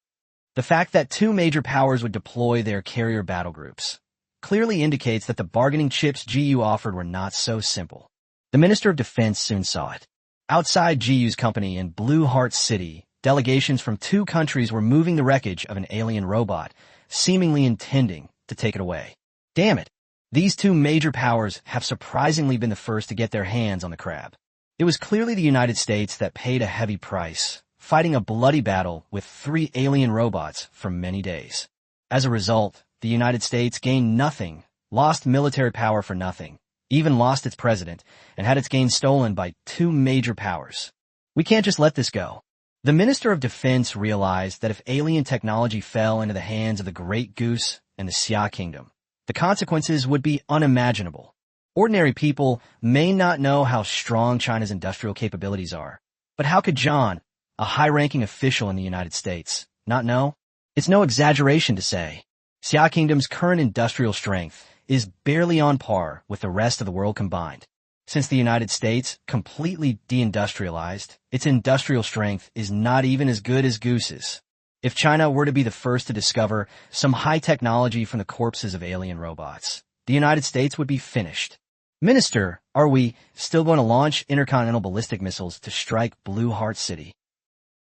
S1: The fact that two major powers would deploy their carrier battle groups clearly indicates that the bargaining chips GU offered were not so simple. The Minister of Defense soon saw it. Outside GU's company in Blue Heart City, delegations from two countries were moving the wreckage of an alien robot, seemingly intending to take it away. Damn it. These two major powers have surprisingly been the first to get their hands on the crab. It was clearly the United States that paid a heavy price, fighting a bloody battle with 3 alien robots for many days. As a result, the United States gained nothing, lost military power for nothing, even lost its president, and had its gains stolen by 2 major powers. We can't just let this go. The Minister of Defense realized that if alien technology fell into the hands of the Great Goose and the Xia Kingdom, the consequences would be unimaginable. Ordinary people may not know how strong China's industrial capabilities are, but how could John, a high-ranking official in the United States, not know? It's no exaggeration to say Xia Kingdom's current industrial strength is barely on par with the rest of the world combined. Since the United States completely deindustrialized, its industrial strength is not even as good as Goose's. If China were to be the first to discover some high technology from the corpses of alien robots, the United States would be finished. Minister, are we still going to launch intercontinental ballistic missiles to strike Blue Heart City?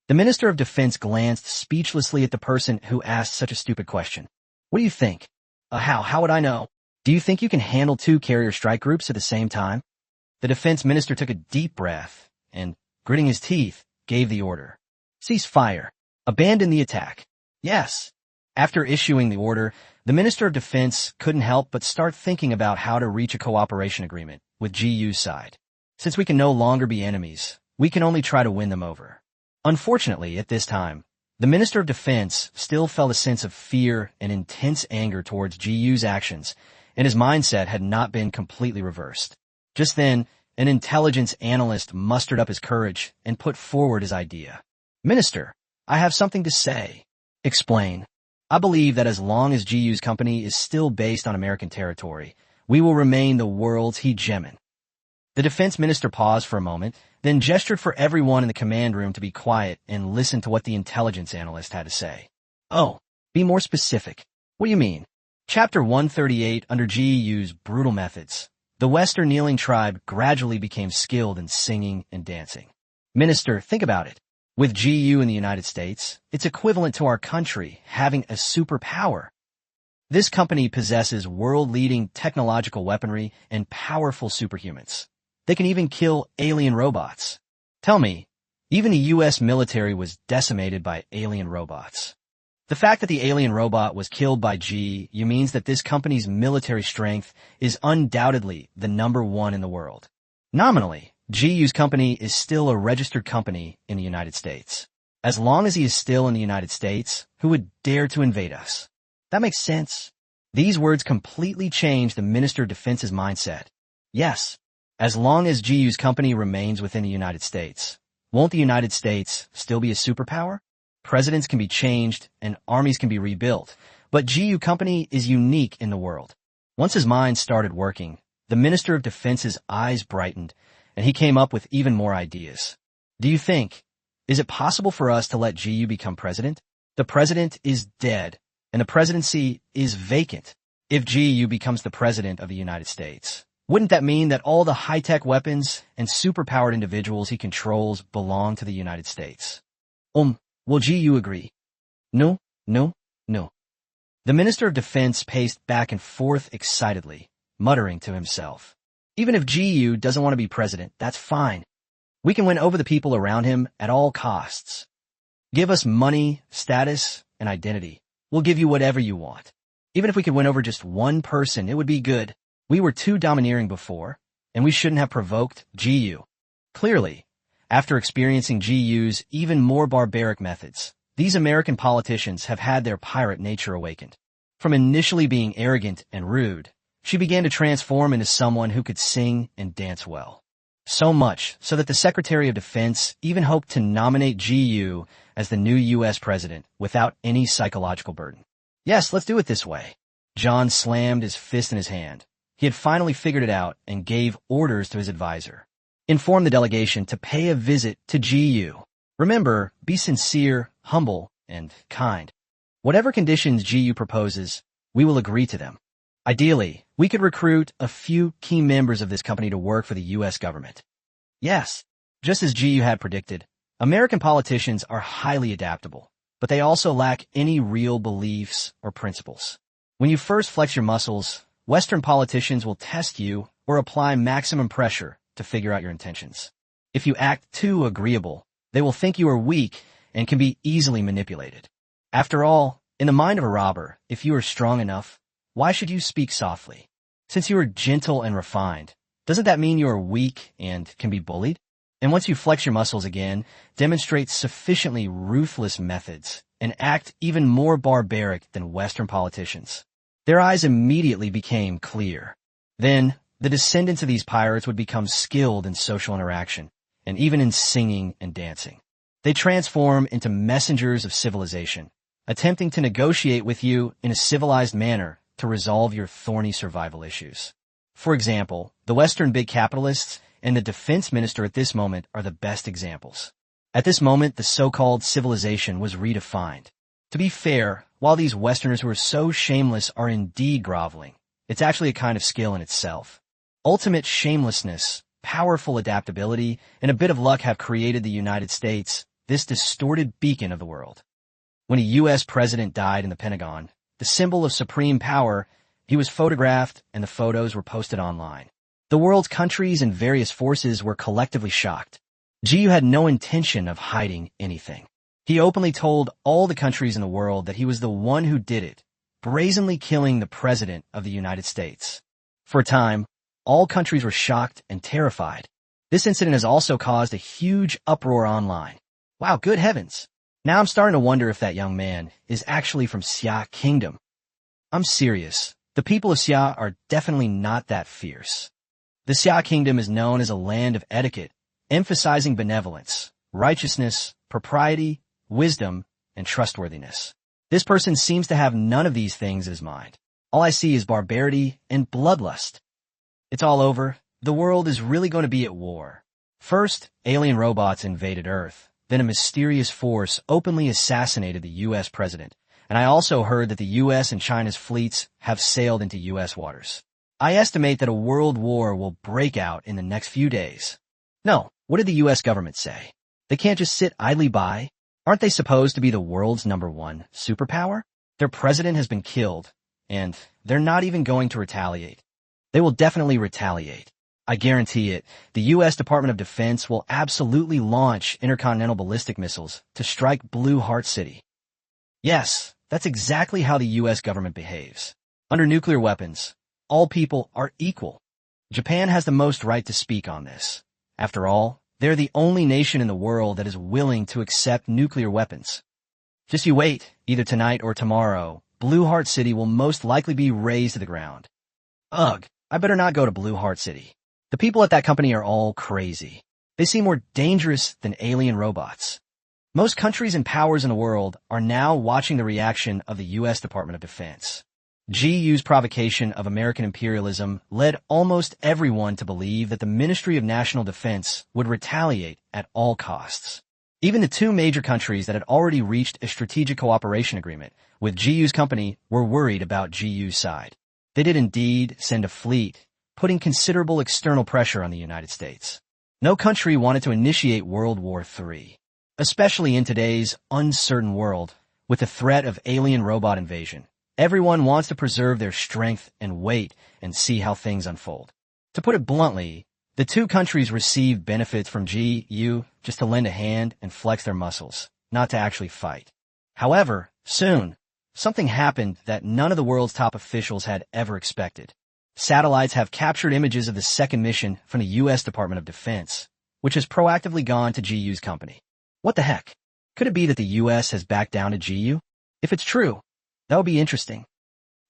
S1: The Minister of Defense glanced speechlessly at the person who asked such a stupid question. What do you think? How would I know? Do you think you can handle 2 carrier strike groups at the same time? The defense minister took a deep breath and, gritting his teeth, gave the order. Cease fire. Abandon the attack. Yes. After issuing the order, the Minister of Defense couldn't help but start thinking about how to reach a cooperation agreement with GU's side. Since we can no longer be enemies, we can only try to win them over. Unfortunately, at this time, the Minister of Defense still felt a sense of fear and intense anger towards GU's actions, and his mindset had not been completely reversed. Just then, an intelligence analyst mustered up his courage and put forward his idea. Minister, I have something to say. Explain. I believe that as long as GU's company is still based on American territory, we will remain the world's hegemon. The defense minister paused for a moment, then gestured for everyone in the command room to be quiet and listen to what the intelligence analyst had to say. Oh, be more specific. What do you mean? Chapter 138 under GU's brutal methods. The Western kneeling tribe gradually became skilled in singing and dancing. Minister, think about it. With GU in the United States, it's equivalent to our country having a superpower. This company possesses world-leading technological weaponry and powerful superhumans. They can even kill alien robots. Tell me, even the U.S. military was decimated by alien robots. The fact that the alien robot was killed by GU means that this company's military strength is undoubtedly the #1 in the world. Nominally, GU's company is still a registered company in the United States. As long as he is still in the United States, who would dare to invade us? That makes sense. These words completely change the Minister of Defense's mindset. Yes, as long as GU's company remains within the United States, won't the United States still be a superpower? Presidents can be changed and armies can be rebuilt, but GU company is unique in the world. Once his mind started working, the Minister of Defense's eyes brightened, and he came up with even more ideas. Do you think, is it possible for us to let GU become president? The president is dead, and the presidency is vacant. If GU becomes the president of the United States, wouldn't that mean that all the high-tech weapons and superpowered individuals he controls belong to the United States? Will GU agree? No, no, no. The Minister of Defense paced back and forth excitedly, muttering to himself. Even if GU doesn't want to be president, that's fine. We can win over the people around him at all costs. Give us money, status, and identity. We'll give you whatever you want. Even if we could win over just one person, it would be good. We were too domineering before, and we shouldn't have provoked GU. Clearly, after experiencing GU's even more barbaric methods, these American politicians have had their pirate nature awakened. From initially being arrogant and rude, she began to transform into someone who could sing and dance well. So much so that the Secretary of Defense even hoped to nominate GU as the new U.S. president without any psychological burden. Yes, let's do it this way. John slammed his fist in his hand. He had finally figured it out and gave orders to his advisor. Inform the delegation to pay a visit to GU. Remember, be sincere, humble, and kind. Whatever conditions GU proposes, we will agree to them. Ideally, we could recruit a few key members of this company to work for the U.S. government. Yes, just as GU had predicted, American politicians are highly adaptable, but they also lack any real beliefs or principles. When you first flex your muscles, Western politicians will test you or apply maximum pressure to figure out your intentions. If you act too agreeable, they will think you are weak and can be easily manipulated. After all, in the mind of a robber, if you are strong enough, why should you speak softly? Since you are gentle and refined, doesn't that mean you are weak and can be bullied? And once you flex your muscles again, demonstrate sufficiently ruthless methods, and act even more barbaric than Western politicians. Their eyes immediately became clear. Then, the descendants of these pirates would become skilled in social interaction, and even in singing and dancing. They transform into messengers of civilization, attempting to negotiate with you in a civilized manner to resolve your thorny survival issues. For example, the Western big capitalists and the defense minister at this moment are the best examples. At this moment, the so-called civilization was redefined. To be fair, while these Westerners who are so shameless are indeed groveling, it's actually a kind of skill in itself. Ultimate shamelessness, powerful adaptability, and a bit of luck have created the United States, this distorted beacon of the world. When a U.S. president died in the Pentagon, the symbol of supreme power, he was photographed and the photos were posted online. The world's countries and various forces were collectively shocked. GU had no intention of hiding anything. He openly told all the countries in the world that he was the one who did it, brazenly killing the President of the United States. For a time, all countries were shocked and terrified. This incident has also caused a huge uproar online. Wow, good heavens. Now I'm starting to wonder if that young man is actually from Xia Kingdom. I'm serious. The people of Xia are definitely not that fierce. The Xia Kingdom is known as a land of etiquette, emphasizing benevolence, righteousness, propriety, wisdom, and trustworthiness. This person seems to have none of these things in his mind. All I see is barbarity and bloodlust. It's all over. The world is really going to be at war. First, alien robots invaded Earth. Then a mysterious force openly assassinated the U.S. president. And I also heard that the U.S. and China's fleets have sailed into U.S. waters. I estimate that a world war will break out in the next few days. No, what did the U.S. government say? They can't just sit idly by. Aren't they supposed to be the world's #1 superpower? Their president has been killed, and they're not even going to retaliate. They will definitely retaliate. I guarantee it. The U.S. Department of Defense will absolutely launch intercontinental ballistic missiles to strike Blue Heart City. Yes, that's exactly how the U.S. government behaves. Under nuclear weapons, all people are equal. Japan has the most right to speak on this. After all, They're the only nation in the world that is willing to accept nuclear weapons. Just you wait, either tonight or tomorrow, Blue Heart City will most likely be razed to the ground. Ugh, I better not go to Blue Heart City. The people at that company are all crazy. They seem more dangerous than alien robots. Most countries and powers in the world are now watching the reaction of the U.S. Department of Defense. GU's provocation of American imperialism led almost everyone to believe that the Ministry of National Defense would retaliate at all costs. Even the two major countries that had already reached a strategic cooperation agreement with GU's company were worried about GU's side. They did indeed send a fleet, putting considerable external pressure on the United States. No country wanted to initiate World War III, especially in today's uncertain world with the threat of alien robot invasion. Everyone wants to preserve their strength and wait and see how things unfold. To put it bluntly, the two countries received benefits from GU just to lend a hand and flex their muscles, not to actually fight. However, soon, something happened that none of the world's top officials had ever expected. Satellites have captured images of the second mission from the U.S. Department of Defense, which has proactively gone to GU's company. What the heck? Could it be that the U.S. has backed down to GU? If it's true, that would be interesting.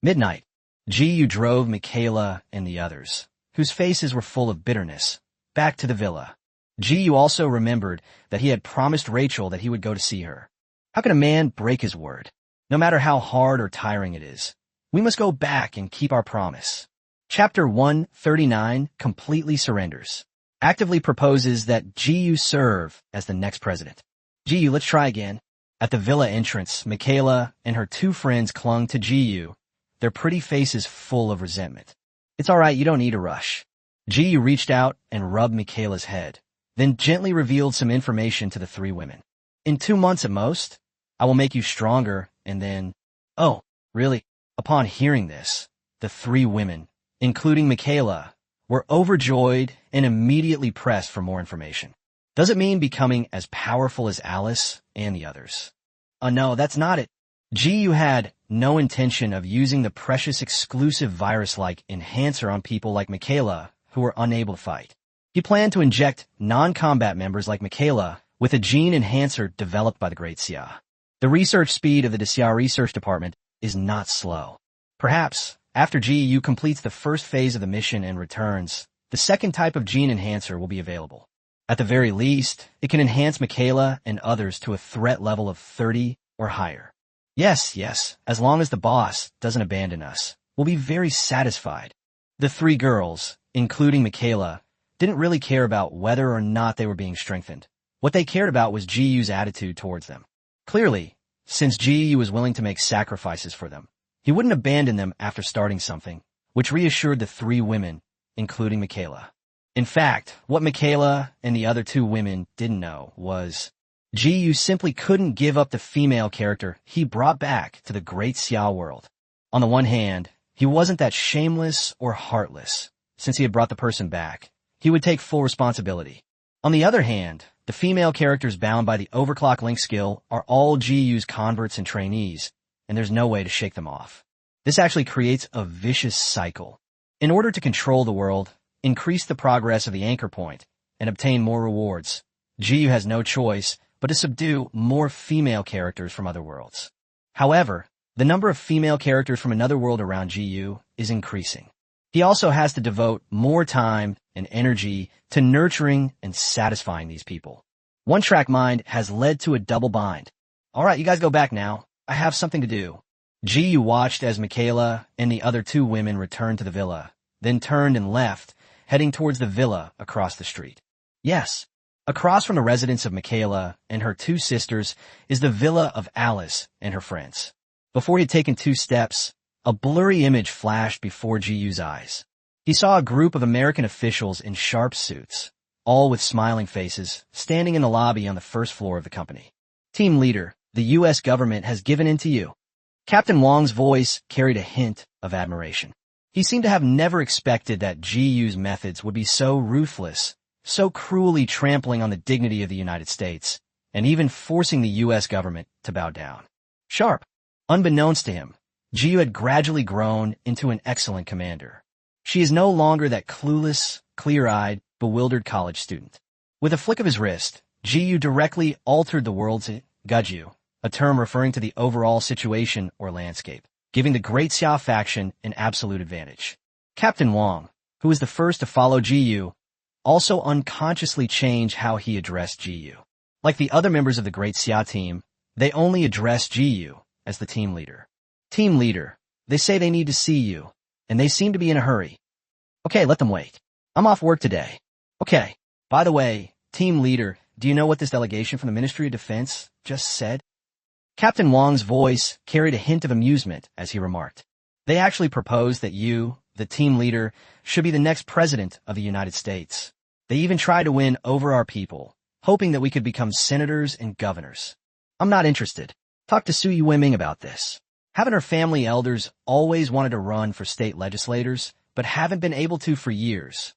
S1: Midnight, GU drove Michaela and the others, whose faces were full of bitterness, back to the villa. GU also remembered that he had promised Rachel that he would go to see her. How can a man break his word? No matter how hard or tiring it is, we must go back and keep our promise. Chapter 139 completely surrenders. Actively proposes that GU serve as the next president. GU, let's try again. At the villa entrance, Michaela and her two friends clung to GU, their pretty faces full of resentment. It's all right, you don't need to rush. GU reached out and rubbed Michaela's head, then gently revealed some information to the three women. In 2 months at most, I will make you stronger, and then... Oh, really? Upon hearing this, the three women, including Michaela, were overjoyed and immediately pressed for more information. Does it mean becoming as powerful as Alice and the others? Oh no, that's not it. GU had no intention of using the precious exclusive virus-like enhancer on people like Michaela who were unable to fight. He planned to inject non-combat members like Michaela with a gene enhancer developed by the Great Xia. The research speed of the Xia Research Department is not slow. Perhaps, after GU completes the first phase of the mission and returns, the second type of gene enhancer will be available. At the very least, it can enhance Michaela and others to a threat level of 30 or higher. Yes, as long as the boss doesn't abandon us, we'll be very satisfied. The three girls, including Michaela, didn't really care about whether or not they were being strengthened. What they cared about was GU's attitude towards them. Clearly, since GU was willing to make sacrifices for them, he wouldn't abandon them after starting something, which reassured the three women, including Michaela. In fact, what Michaela and the other two women didn't know was GU simply couldn't give up the female character he brought back to the Great Xia world. On the one hand, he wasn't that shameless or heartless. Since he had brought the person back, he would take full responsibility. On the other hand, the female characters bound by the overclock link skill are all GU's converts and trainees, and there's no way to shake them off. This actually creates a vicious cycle. In order to control the world, increase the progress of the anchor point, and obtain more rewards, GU has no choice but to subdue more female characters from other worlds. However, the number of female characters from another world around GU is increasing. He also has to devote more time and energy to nurturing and satisfying these people. One-track mind has led to a double bind. All right, you guys go back now. I have something to do. GU watched as Michaela and the other two women returned to the villa, then turned and left, heading towards the villa across the street. Yes, across from the residence of Michaela and her two sisters is the villa of Alice and her friends. Before he had taken 2 steps, a blurry image flashed before GU's eyes. He saw a group of American officials in sharp suits, all with smiling faces, standing in the lobby on the first floor of the company. Team leader, the U.S. government has given in to you. Captain Wong's voice carried a hint of admiration. He seemed to have never expected that GU's methods would be so ruthless, so cruelly trampling on the dignity of the United States, and even forcing the U.S. government to bow down. Sharp. Unbeknownst to him, GU had gradually grown into an excellent commander. She is no longer that clueless, clear-eyed, bewildered college student. With a flick of his wrist, Jiyu directly altered the world's Gaju, a term referring to the overall situation or landscape, giving the Great Xia faction an absolute advantage. Captain Wang, who was the first to follow Jiyu, also unconsciously changed how he addressed Jiyu. Like the other members of the Great Xia team, they only addressed Jiyu as the team leader. Team leader, they say they need to see you, and they seem to be in a hurry. Okay, let them wait. I'm off work today. Okay, by the way, team leader, do you know what this delegation from the Ministry of Defense just said? Captain Wang's voice carried a hint of amusement as he remarked. They actually proposed that you, the team leader, should be the next president of the United States. They even tried to win over our people, hoping that we could become senators and governors. I'm not interested. Talk to Su Yueming about this. Haven't her family elders always wanted to run for state legislators, but haven't been able to for years?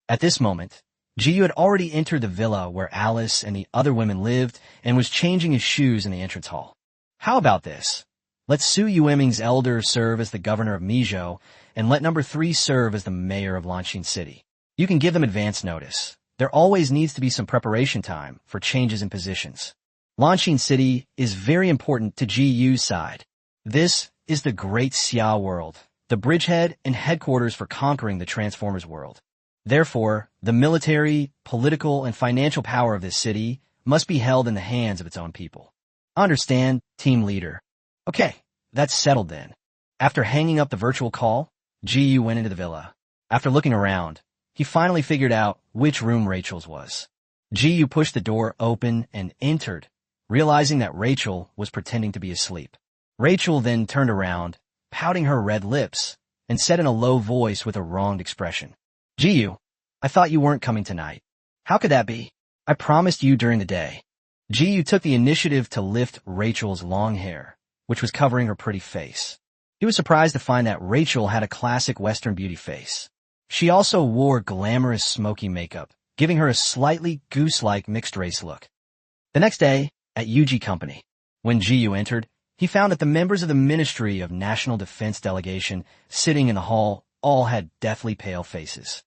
S1: At this moment, Jiyu had already entered the villa where Alice and the other women lived and was changing his shoes in the entrance hall. How about this? Let Su Yueming's elder serve as the governor of Mijo, and let number 3 serve as the mayor of Lanxin City. You can give them advance notice. There always needs to be some preparation time for changes in positions. Lanxin City is very important to Jiyu's side. This is the Great Xia world, the bridgehead and headquarters for conquering the Transformers world. Therefore, the military, political, and financial power of this city must be held in the hands of its own people. Understand, team leader. Okay, that's settled then. After hanging up the virtual call, Jiyu went into the villa. After looking around, he finally figured out which room Rachel's was. Jiyu pushed the door open and entered, realizing that Rachel was pretending to be asleep. Rachel then turned around, pouting her red lips, and said in a low voice with a wronged expression, Jiyu, I thought you weren't coming tonight. How could that be? I promised you during the day. Jiyu took the initiative to lift Rachel's long hair, which was covering her pretty face. He was surprised to find that Rachel had a classic Western beauty face. She also wore glamorous smoky makeup, giving her a slightly goose-like mixed-race look. The next day, at Yuji Company, when Jiyu entered, he found that the members of the Ministry of National Defense delegation sitting in the hall all had deathly pale faces.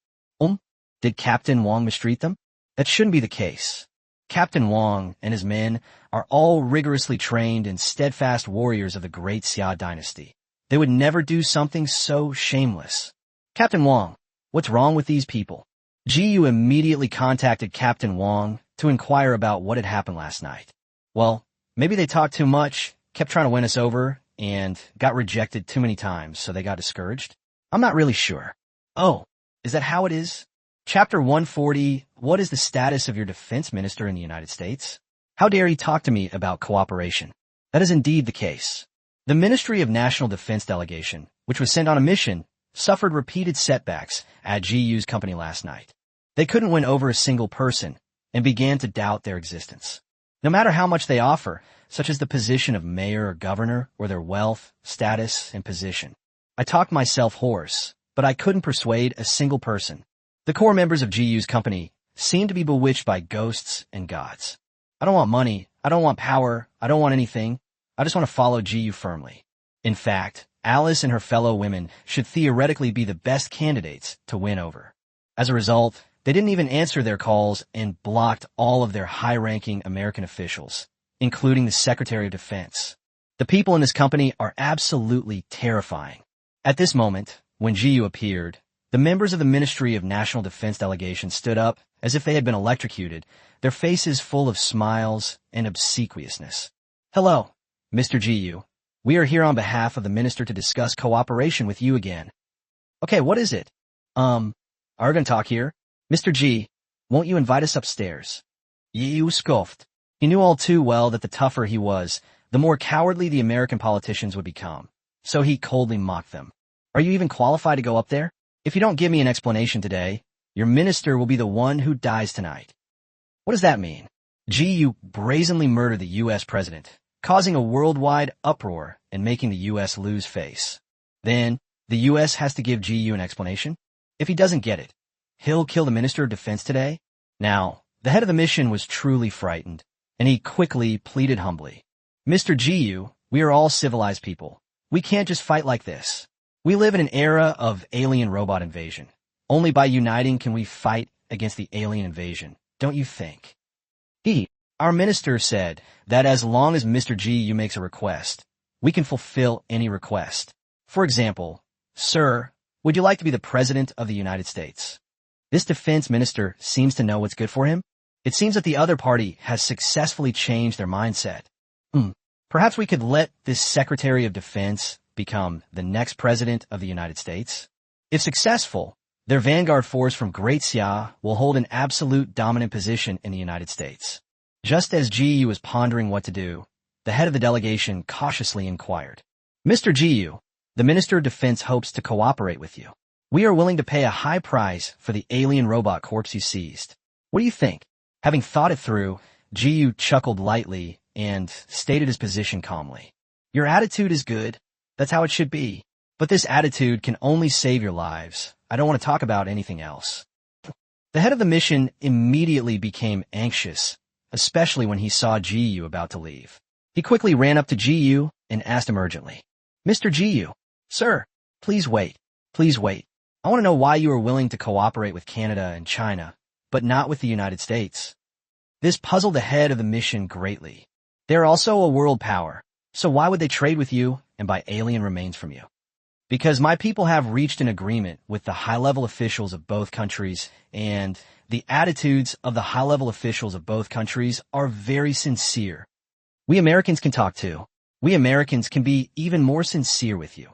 S1: Did Captain Wang mistreat them? That shouldn't be the case. Captain Wang and his men are all rigorously trained and steadfast warriors of the Great Xia dynasty. They would never do something so shameless. Captain Wang, what's wrong with these people? Jiyu immediately contacted Captain Wang to inquire about what had happened last night. Well, maybe they talked too much, kept trying to win us over, and got rejected too many times, so they got discouraged. I'm not really sure. Oh, is that how it is? Chapter 140, what is the status of your defense minister in the United States? How dare he talk to me about cooperation? That is indeed the case. The Ministry of National Defense delegation, which was sent on a mission, suffered repeated setbacks at GU's company last night. They couldn't win over a single person and began to doubt their existence. No matter how much they offer, such as the position of mayor or governor or their wealth, status, and position. I talked myself hoarse, but I couldn't persuade a single person. The core members of GU's company seem to be bewitched by ghosts and gods. I don't want money, I don't want power, I don't want anything. I just want to follow GU firmly. In fact, Alice and her fellow women should theoretically be the best candidates to win over. As a result, they didn't even answer their calls and blocked all of their high-ranking American officials, including the Secretary of Defense. The people in this company are absolutely terrifying. At this moment, when GU appeared, the members of the Ministry of National Defense delegation stood up as if they had been electrocuted, their faces full of smiles and obsequiousness. Hello, Mr. GU. We are here on behalf of the minister to discuss cooperation with you again. Okay, what is it? Are we gonna talk here? Mr. G, won't you invite us upstairs? Yu scoffed. He knew all too well that the tougher he was, the more cowardly the American politicians would become. So he coldly mocked them. Are you even qualified to go up there? If you don't give me an explanation today, your minister will be the one who dies tonight. What does that mean? GU brazenly murdered the U.S. president, causing a worldwide uproar and making the U.S. lose face. Then, the U.S. has to give GU an explanation? If he doesn't get it, he'll kill the Minister of Defense today? Now, the head of the mission was truly frightened, and he quickly pleaded humbly. Mr. GU, we are all civilized people. We can't just fight like this. We live in an era of alien robot invasion. Only by uniting can we fight against the alien invasion. don't you think? Our minister said that as long as Mr. GU makes a request, we can fulfill any request. For example, sir, would you like to be the President of the United States? This defense minister seems to know what's good for him. It seems that the other party has successfully changed their mindset. Perhaps we could let this Secretary of Defense become the next President of the United States. If successful, their vanguard force from Great Xia will hold an absolute dominant position in the United States. Just as GU was pondering what to do, the head of the delegation cautiously inquired. Mr. GU, the Minister of Defense hopes to cooperate with you. We are willing to pay a high price for the alien robot corpse you seized. What do you think? Having thought it through, GU chuckled lightly and stated his position calmly. Your attitude is good. That's how it should be. But this attitude can only save your lives. I don't want to talk about anything else. The head of the mission immediately became anxious, especially when he saw GU about to leave. He quickly ran up to GU and asked him urgently, Mr. GU, sir, please wait. Please wait. I want to know why you are willing to cooperate with Canada and China, but not with the United States. This puzzled the head of the mission greatly. They are also a world power, so why would they trade with you and buy alien remains from you? Because my people have reached an agreement with the high-level officials of both countries, and the attitudes of the high-level officials of both countries are very sincere. We Americans can talk too. We Americans can be even more sincere with you.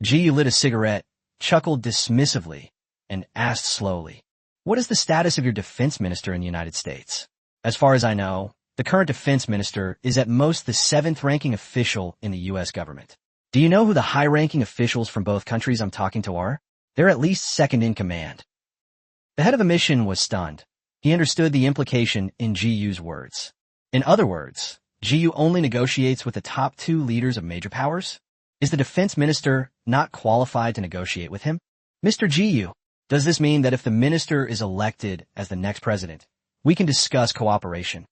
S1: GU lit a cigarette, chuckled dismissively, and asked slowly, what is the status of your defense minister in the United States? As far as I know, the current defense minister is at most the 7th-ranking official in the U.S. government. Do you know who the high-ranking officials from both countries I'm talking to are? They're at least second in command. The head of the mission was stunned. He understood the implication in GU's words. In other words, GU only negotiates with the top 2 leaders of major powers? Is the defense minister not qualified to negotiate with him? Mr. GU, does this mean that if the minister is elected as the next president, we can discuss cooperation?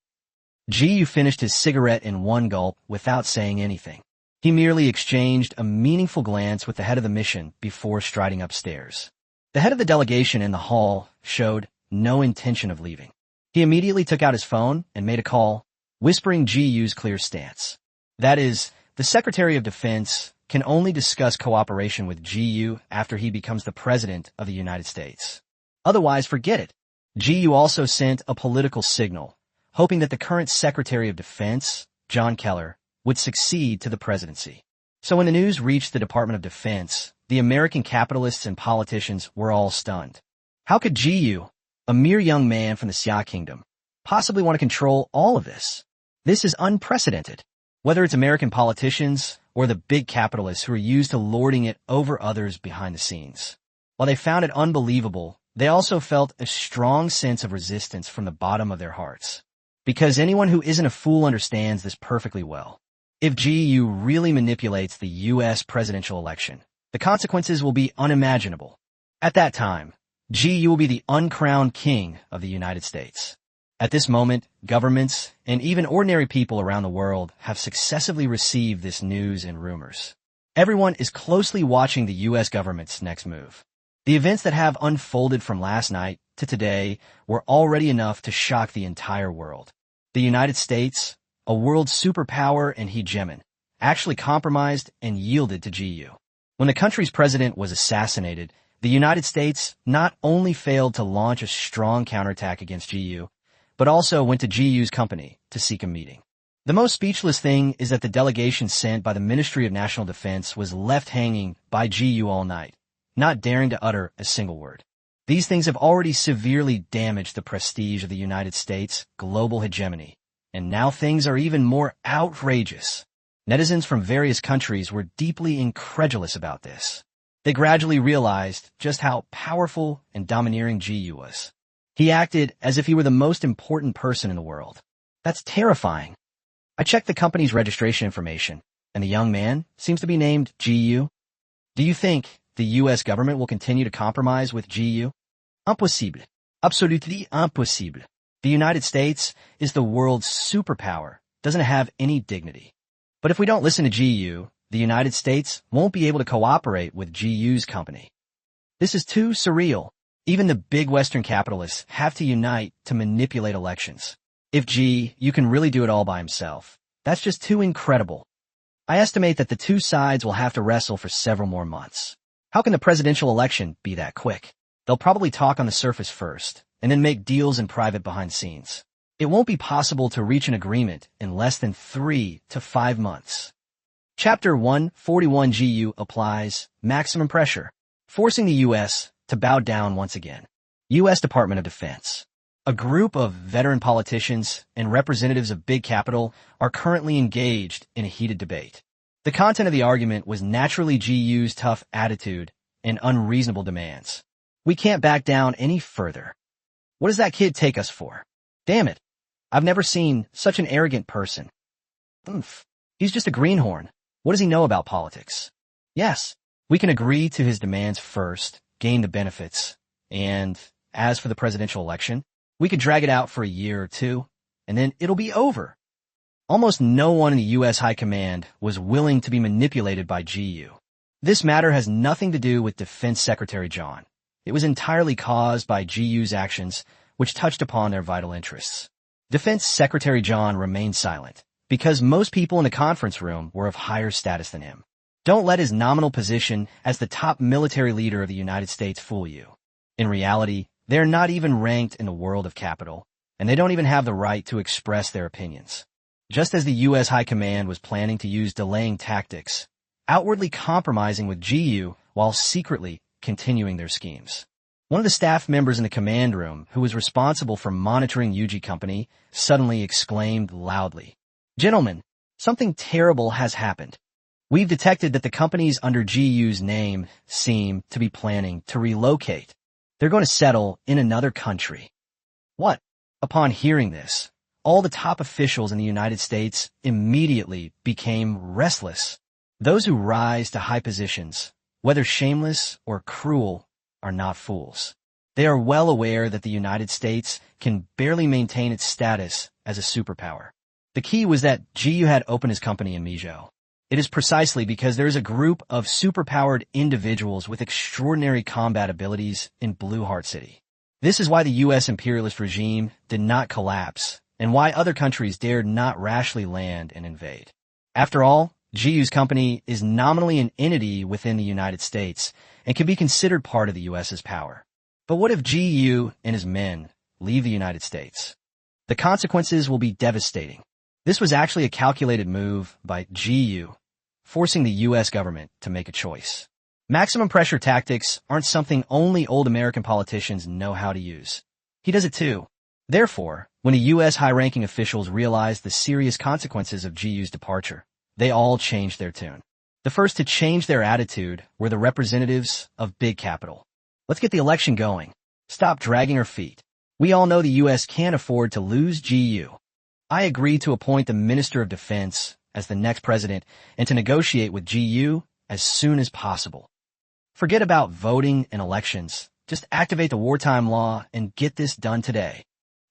S1: GU finished his cigarette in one gulp without saying anything. He merely exchanged a meaningful glance with the head of the mission before striding upstairs. The head of the delegation in the hall showed no intention of leaving. He immediately took out his phone and made a call, whispering GU's clear stance. That is, the Secretary of Defense can only discuss cooperation with GU after he becomes the President of the United States. Otherwise, forget it. GU also sent a political signal, hoping that the current Secretary of Defense, John Keller, would succeed to the presidency. So when the news reached the Department of Defense, the American capitalists and politicians were all stunned. How could GU, a mere young man from the Xia Kingdom, possibly want to control all of this? This is unprecedented. Whether it's American politicians or the big capitalists who are used to lording it over others behind the scenes. While they found it unbelievable, they also felt a strong sense of resistance from the bottom of their hearts. Because anyone who isn't a fool understands this perfectly well. If GU really manipulates the U.S. presidential election, the consequences will be unimaginable. At that time, GU will be the uncrowned king of the United States. At this moment, governments and even ordinary people around the world have successively received this news and rumors. Everyone is closely watching the U.S. government's next move. The events that have unfolded from last night to today were already enough to shock the entire world. The United States, a world superpower and hegemon, actually compromised and yielded to GU. When the country's president was assassinated, the United States not only failed to launch a strong counterattack against GU, but also went to GU's company to seek a meeting. The most speechless thing is that the delegation sent by the Ministry of National Defense was left hanging by GU all night, not daring to utter a single word. These things have already severely damaged the prestige of the United States' global hegemony, and now things are even more outrageous. Netizens from various countries were deeply incredulous about this. They gradually realized just how powerful and domineering GU was. He acted as if he were the most important person in the world. That's terrifying. I checked the company's registration information, and the young man seems to be named GU. Do you think the U.S. government will continue to compromise with GU? Impossible. Absolutely impossible. The United States is the world's superpower, doesn't have any dignity. But if we don't listen to GU, the United States won't be able to cooperate with GU's company. This is too surreal. Even the big Western capitalists have to unite to manipulate elections. If you can really do it all by himself, that's just too incredible. I estimate that the two sides will have to wrestle for several more months. How can the presidential election be that quick? They'll probably talk on the surface first, and then make deals in private behind scenes. It won't be possible to reach an agreement in less than 3 to 5 months. Chapter 141 GU applies maximum pressure, forcing the U.S. to bow down once again. U.S. Department of Defense. A group of veteran politicians and representatives of big capital are currently engaged in a heated debate. The content of the argument was naturally GU's tough attitude and unreasonable demands. We can't back down any further. What does that kid take us for? Damn it. I've never seen such an arrogant person. He's just a greenhorn. What does he know about politics? Yes, we can agree to his demands first, gain the benefits, and as for the presidential election, we could drag it out for a year or two, and then it'll be over. Almost no one in the U.S. High Command was willing to be manipulated by GU. This matter has nothing to do with Defense Secretary John. It was entirely caused by GU's actions, which touched upon their vital interests. Defense Secretary John remained silent, because most people in the conference room were of higher status than him. Don't let his nominal position as the top military leader of the United States fool you. In reality, they're not even ranked in the world of capital, and they don't even have the right to express their opinions. Just as the U.S. High Command was planning to use delaying tactics, outwardly compromising with GU while secretly continuing their schemes. One of the staff members in the command room, who was responsible for monitoring UG Company, suddenly exclaimed loudly, "Gentlemen, something terrible has happened. We've detected that the companies under GU's name seem to be planning to relocate. They're going to settle in another country." What? Upon hearing this, all the top officials in the United States immediately became restless. Those who rise to high positions, whether shameless or cruel, are not fools. They are well aware that the United States can barely maintain its status as a superpower. The key was that GU had opened his company in Mijo. It is precisely because there is a group of superpowered individuals with extraordinary combat abilities in Blue Heart City. This is why the U.S. imperialist regime did not collapse, and why other countries dared not rashly land and invade. After all, GU's company is nominally an entity within the United States and can be considered part of the U.S.'s power. But what if GU and his men leave the United States? The consequences will be devastating. This was actually a calculated move by GU, forcing the U.S. government to make a choice. Maximum pressure tactics aren't something only old American politicians know how to use. He does it too. Therefore, when the U.S. high-ranking officials realized the serious consequences of GU's departure, they all changed their tune. The first to change their attitude were the representatives of big capital. Let's get the election going. Stop dragging our feet. We all know the U.S. can't afford to lose GU. I agree to appoint the Minister of Defense as the next president and to negotiate with GU as soon as possible. Forget about voting and elections. Just activate the wartime law and get this done today.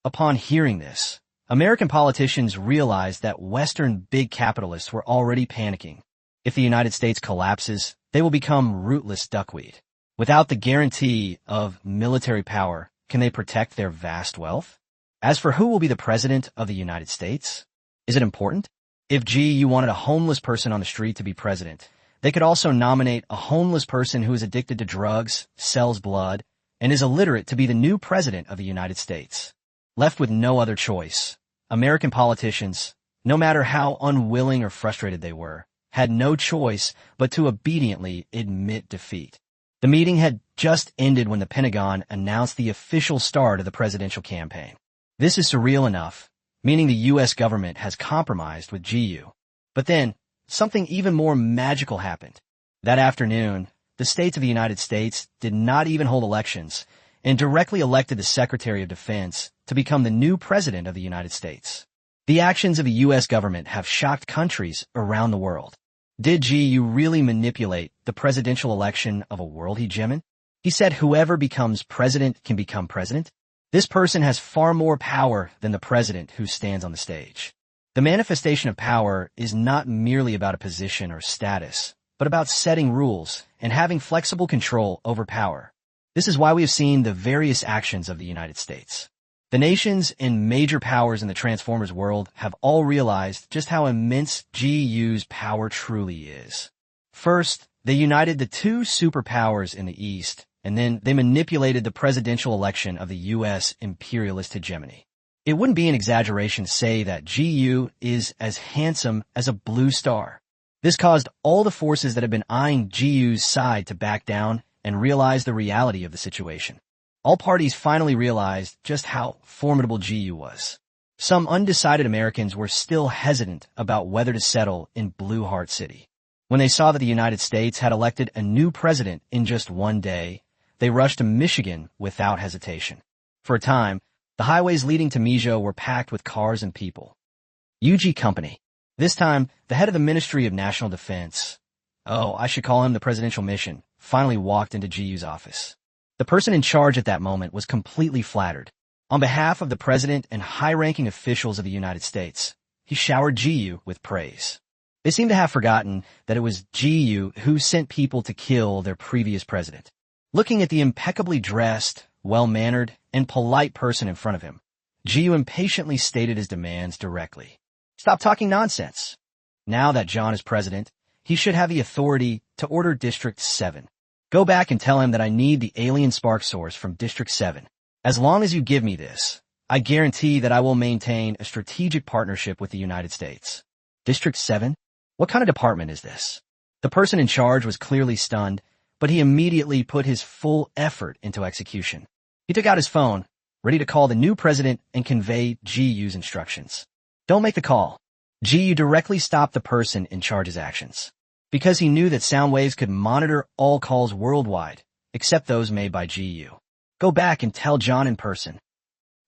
S1: Upon hearing this, American politicians realized that Western big capitalists were already panicking. If the United States collapses, they will become rootless duckweed. Without the guarantee of military power, can they protect their vast wealth? As for who will be the president of the United States, is it important? If GU wanted a homeless person on the street to be president, they could also nominate a homeless person who is addicted to drugs, sells blood, and is illiterate to be the new president of the United States. Left with no other choice, American politicians, no matter how unwilling or frustrated they were, had no choice but to obediently admit defeat. The meeting had just ended when the Pentagon announced the official start of the presidential campaign. This is surreal enough, meaning the U.S. government has compromised with GU. But then, something even more magical happened. That afternoon, the states of the United States did not even hold elections and directly elected the Secretary of Defense to become the new president of the United States. The actions of the U.S. government have shocked countries around the world. Did GU really manipulate the presidential election of a world hegemon? He said whoever becomes president can become president. This person has far more power than the president who stands on the stage. The manifestation of power is not merely about a position or status, but about setting rules and having flexible control over power. This is why we have seen the various actions of the United States. The nations and major powers in the Transformers world have all realized just how immense GU's power truly is. First, they united the two superpowers in the East, and then they manipulated the presidential election of the U.S. imperialist hegemony. It wouldn't be an exaggeration to say that GU is as handsome as a blue star. This caused all the forces that had been eyeing GU's side to back down and realize the reality of the situation. All parties finally realized just how formidable GU was. Some undecided Americans were still hesitant about whether to settle in Blue Heart City. When they saw that the United States had elected a new president in just one day, they rushed to Michigan without hesitation. For a time, the highways leading to Mijo were packed with cars and people. UG Company. This time, the head of the Ministry of National Defense, I should call him the Presidential Mission, finally walked into GU's office. The person in charge at that moment was completely flattered. On behalf of the president and high-ranking officials of the United States, he showered GU with praise. They seemed to have forgotten that it was GU who sent people to kill their previous president. Looking at the impeccably dressed, well-mannered, and polite person in front of him, GU impatiently stated his demands directly. Stop talking nonsense. Now that John is president, he should have the authority to order District 7. Go back and tell him that I need the alien spark source from District 7. As long as you give me this, I guarantee that I will maintain a strategic partnership with the United States. District 7? What kind of department is this? The person in charge was clearly stunned, but he immediately put his full effort into execution. He took out his phone, ready to call the new president and convey GU's instructions. Don't make the call. GU directly stopped the person in charge's actions, because he knew that sound waves could monitor all calls worldwide, except those made by GU. Go back and tell John in person.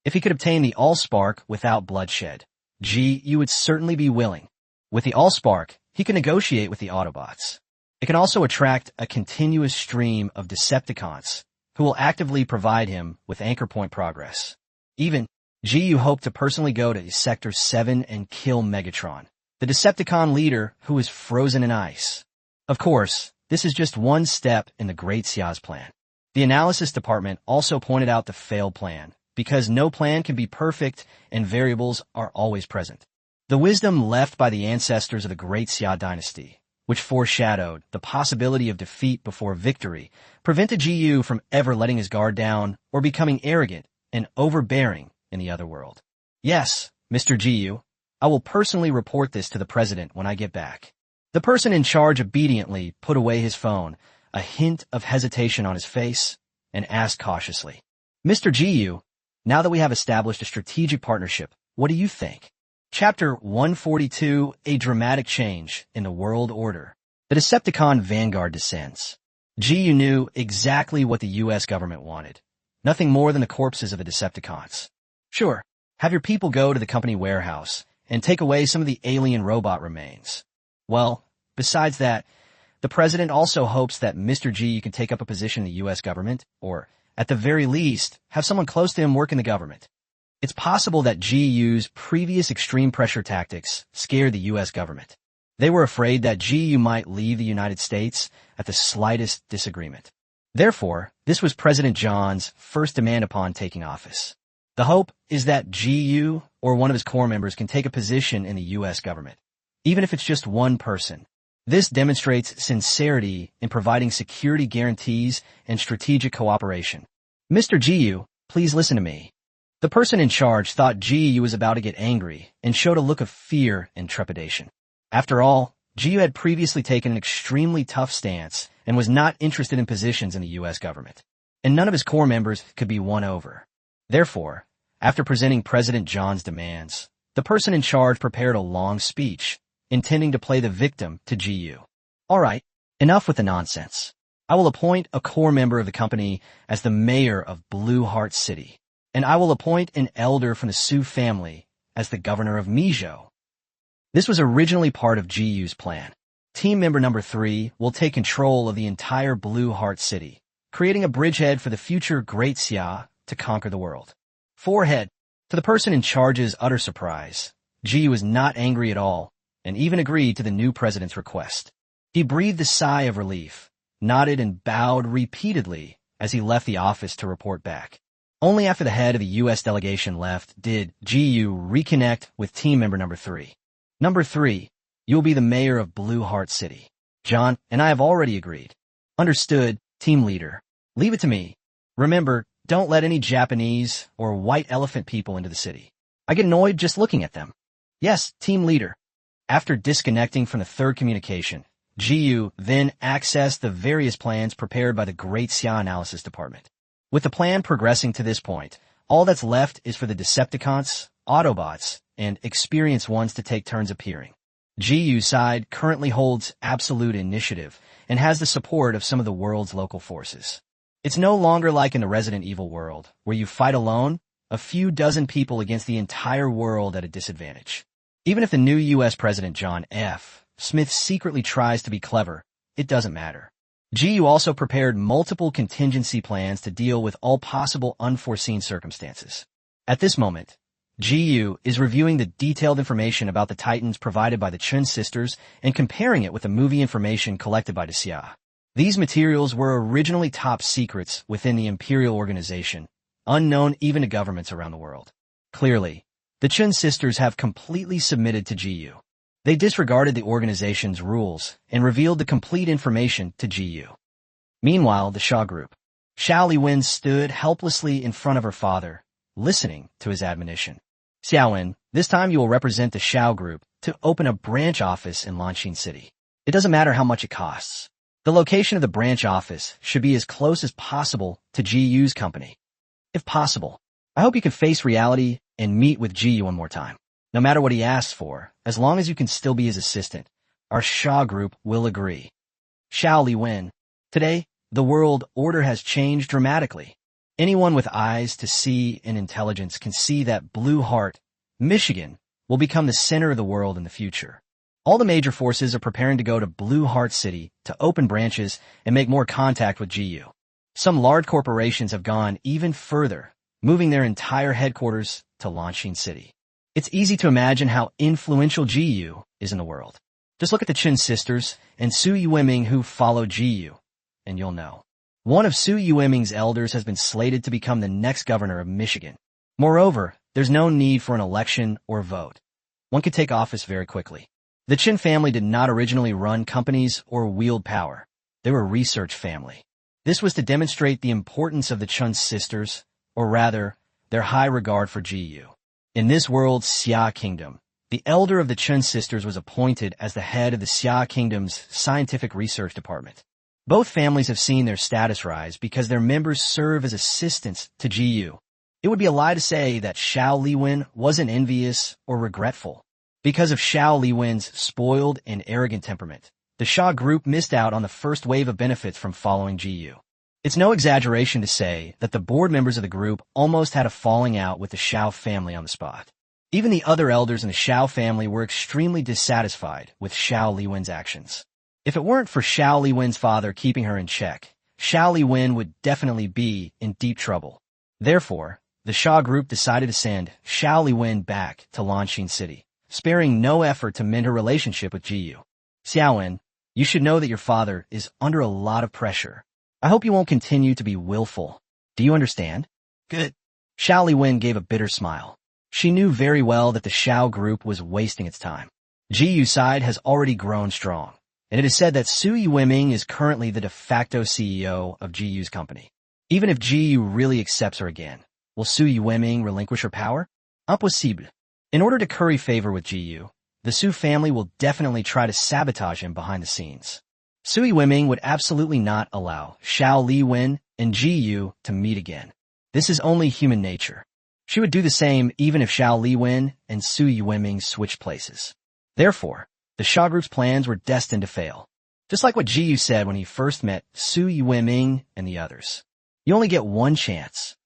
S1: If he could obtain the Allspark without bloodshed, GU would certainly be willing. With the Allspark, he can negotiate with the Autobots. It can also attract a continuous stream of Decepticons, who will actively provide him with anchor point progress. Even, GU hoped to personally go to Sector 7 and kill Megatron, the Decepticon leader who is frozen in ice. Of course, this is just one step in the Great Xia's plan. The analysis department also pointed out the failed plan, because no plan can be perfect and variables are always present. The wisdom left by the ancestors of the Great Xia dynasty, which foreshadowed the possibility of defeat before victory, prevented GU from ever letting his guard down or becoming arrogant and overbearing in the other world. Yes, Mr. GU, I will personally report this to the president when I get back. The person in charge obediently put away his phone, a hint of hesitation on his face, and asked cautiously, Mr. GU, now that we have established a strategic partnership, what do you think? Chapter 142, A Dramatic Change in the World Order. The Decepticon Vanguard descends. GU knew exactly what the U.S. government wanted. Nothing more than the corpses of the Decepticons. Sure, have your people go to the company warehouse and take away some of the alien robot remains. Well, besides that, the president also hopes that Mr. GU can take up a position in the U.S. government, or, at the very least, have someone close to him work in the government. It's possible that GU's previous extreme pressure tactics scared the U.S. government. They were afraid that GU might leave the United States at the slightest disagreement. Therefore, this was President John's first demand upon taking office. The hope is that GU or one of his core members can take a position in the U.S. government, even if it's just one person. This demonstrates sincerity in providing security guarantees and strategic cooperation. Mr. GU, please listen to me. The person in charge thought GU was about to get angry and showed a look of fear and trepidation. After all, GU had previously taken an extremely tough stance and was not interested in positions in the U.S. government, and none of his core members could be won over. Therefore, after presenting President John's demands, the person in charge prepared a long speech, intending to play the victim to GU. All right, enough with the nonsense. I will appoint a core member of the company as the mayor of Blue Heart City, and I will appoint an elder from the Sioux family as the governor of Mijo. This was originally part of GU's plan. Team member number 3 will take control of the entire Blue Heart City, creating a bridgehead for the future Great Xia to conquer the world. 4 head. To the person in charge's utter surprise, GU was not angry at all, and even agreed to the new president's request. He breathed a sigh of relief, nodded and bowed repeatedly as he left the office to report back. Only after the head of the U.S. delegation left did GU reconnect with team member number 3. Number 3, you will be the mayor of Blue Heart City. John and I have already agreed. Understood, team leader. Leave it to me. Remember, don't let any Japanese or white elephant people into the city. I get annoyed just looking at them. Yes, team leader. After disconnecting from the third communication, GU then accessed the various plans prepared by the Great Xia Analysis Department. With the plan progressing to this point, all that's left is for the Decepticons, Autobots, and experienced ones to take turns appearing. GU's side currently holds absolute initiative and has the support of some of the world's local forces. It's no longer like in the Resident Evil world, where you fight alone, a few dozen people against the entire world at a disadvantage. Even if the new U.S. President John F. Smith secretly tries to be clever, it doesn't matter. GU also prepared multiple contingency plans to deal with all possible unforeseen circumstances. At this moment, GU is reviewing the detailed information about the Titans provided by the Chun sisters and comparing it with the movie information collected by the Xia. These materials were originally top secrets within the Imperial Organization, unknown even to governments around the world. Clearly, the Chun sisters have completely submitted to GU. They disregarded the organization's rules and revealed the complete information to GU. Meanwhile, the Xia group. Xiao Liwen stood helplessly in front of her father, listening to his admonition. Xiaowen, this time you will represent the Xiao group to open a branch office in Lanxin City. It doesn't matter how much it costs. The location of the branch office should be as close as possible to GU's company. If possible, I hope you can face reality and meet with GU one more time. No matter what he asks for, as long as you can still be his assistant, our Xia group will agree. Xiao Liwen. Today, the world order has changed dramatically. Anyone with eyes to see and intelligence can see that Blue Heart, Michigan, will become the center of the world in the future. All the major forces are preparing to go to Blue Heart City to open branches and make more contact with GU. Some large corporations have gone even further, moving their entire headquarters to Lanxin City. It's easy to imagine how influential GU is in the world. Just look at the Chun sisters and Su Yueming who follow GU, and you'll know. One of Su Yueming's elders has been slated to become the next governor of Michigan. Moreover, there's no need for an election or vote. One could take office very quickly. The Chin family did not originally run companies or wield power. They were a research family. This was to demonstrate the importance of the Chun sisters, or rather, their high regard for GU. In this world's Xia Kingdom, the elder of the Chun sisters was appointed as the head of the Xia Kingdom's scientific research department. Both families have seen their status rise because their members serve as assistants to GU. It would be a lie to say that Xiao Liwen wasn't envious or regretful. Because of Xiao Liwen's spoiled and arrogant temperament, the Xia group missed out on the first wave of benefits from following GU. It's no exaggeration to say that the board members of the group almost had a falling out with the Xiao family on the spot. Even the other elders in the Xiao family were extremely dissatisfied with Xiao Liwen's actions. If it weren't for Xiao Liwen's father keeping her in check, Xiao Liwen would definitely be in deep trouble. Therefore, the Xia group decided to send Xiao Liwen back to Lanxin City, sparing no effort to mend her relationship with GU. Xiaowen, you should know that your father is under a lot of pressure. I hope you won't continue to be willful. Do you understand? Good. Xiao Liwen gave a bitter smile. She knew very well that the Xiao group was wasting its time. GU's side has already grown strong, and it is said that Su Yueming is currently the de facto CEO of GU's company. Even if GU really accepts her again, will Su Yueming relinquish her power? Impossible. In order to curry favor with GU, the Su family will definitely try to sabotage him behind the scenes. Su Yueming would absolutely not allow Xiao Liwen and GU to meet again. This is only human nature. She would do the same even if Xiao Liwen and Su Yueming switched places. Therefore, the Xia group's plans were destined to fail. Just like what GU said when he first met Su Yueming and the others. You only get one chance.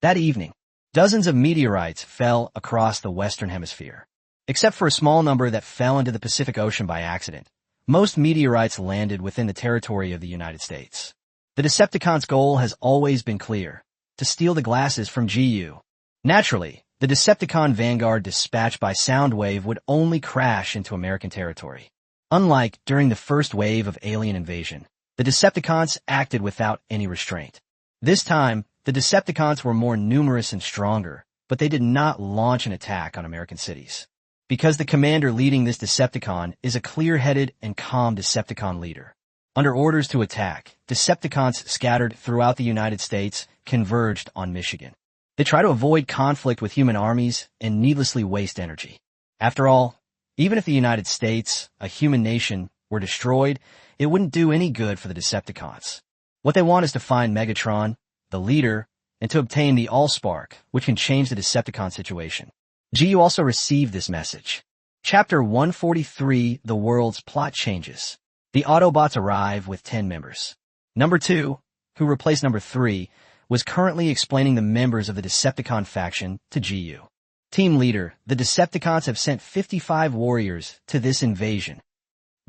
S1: That evening, dozens of meteorites fell across the Western Hemisphere. Except for a small number that fell into the Pacific Ocean by accident, most meteorites landed within the territory of the United States. The Decepticons' goal has always been clear, to steal the glasses from GU. Naturally, the Decepticon vanguard dispatched by Soundwave would only crash into American territory. Unlike during the first wave of alien invasion, the Decepticons acted without any restraint. This time, the Decepticons were more numerous and stronger, but they did not launch an attack on American cities. Because the commander leading this Decepticon is a clear-headed and calm Decepticon leader. Under orders to attack, Decepticons scattered throughout the United States converged on Michigan. They try to avoid conflict with human armies and needlessly waste energy. After all, even if the United States, a human nation, were destroyed, it wouldn't do any good for the Decepticons. What they want is to find Megatron, the leader, and to obtain the Allspark, which can change the Decepticon situation. GU also received this message. Chapter 143, The World's Plot Changes. The Autobots arrive with 10 members. Number 2, who replaced Number 3, was currently explaining the members of the Decepticon faction to GU. Team leader, the Decepticons have sent 55 warriors to this invasion.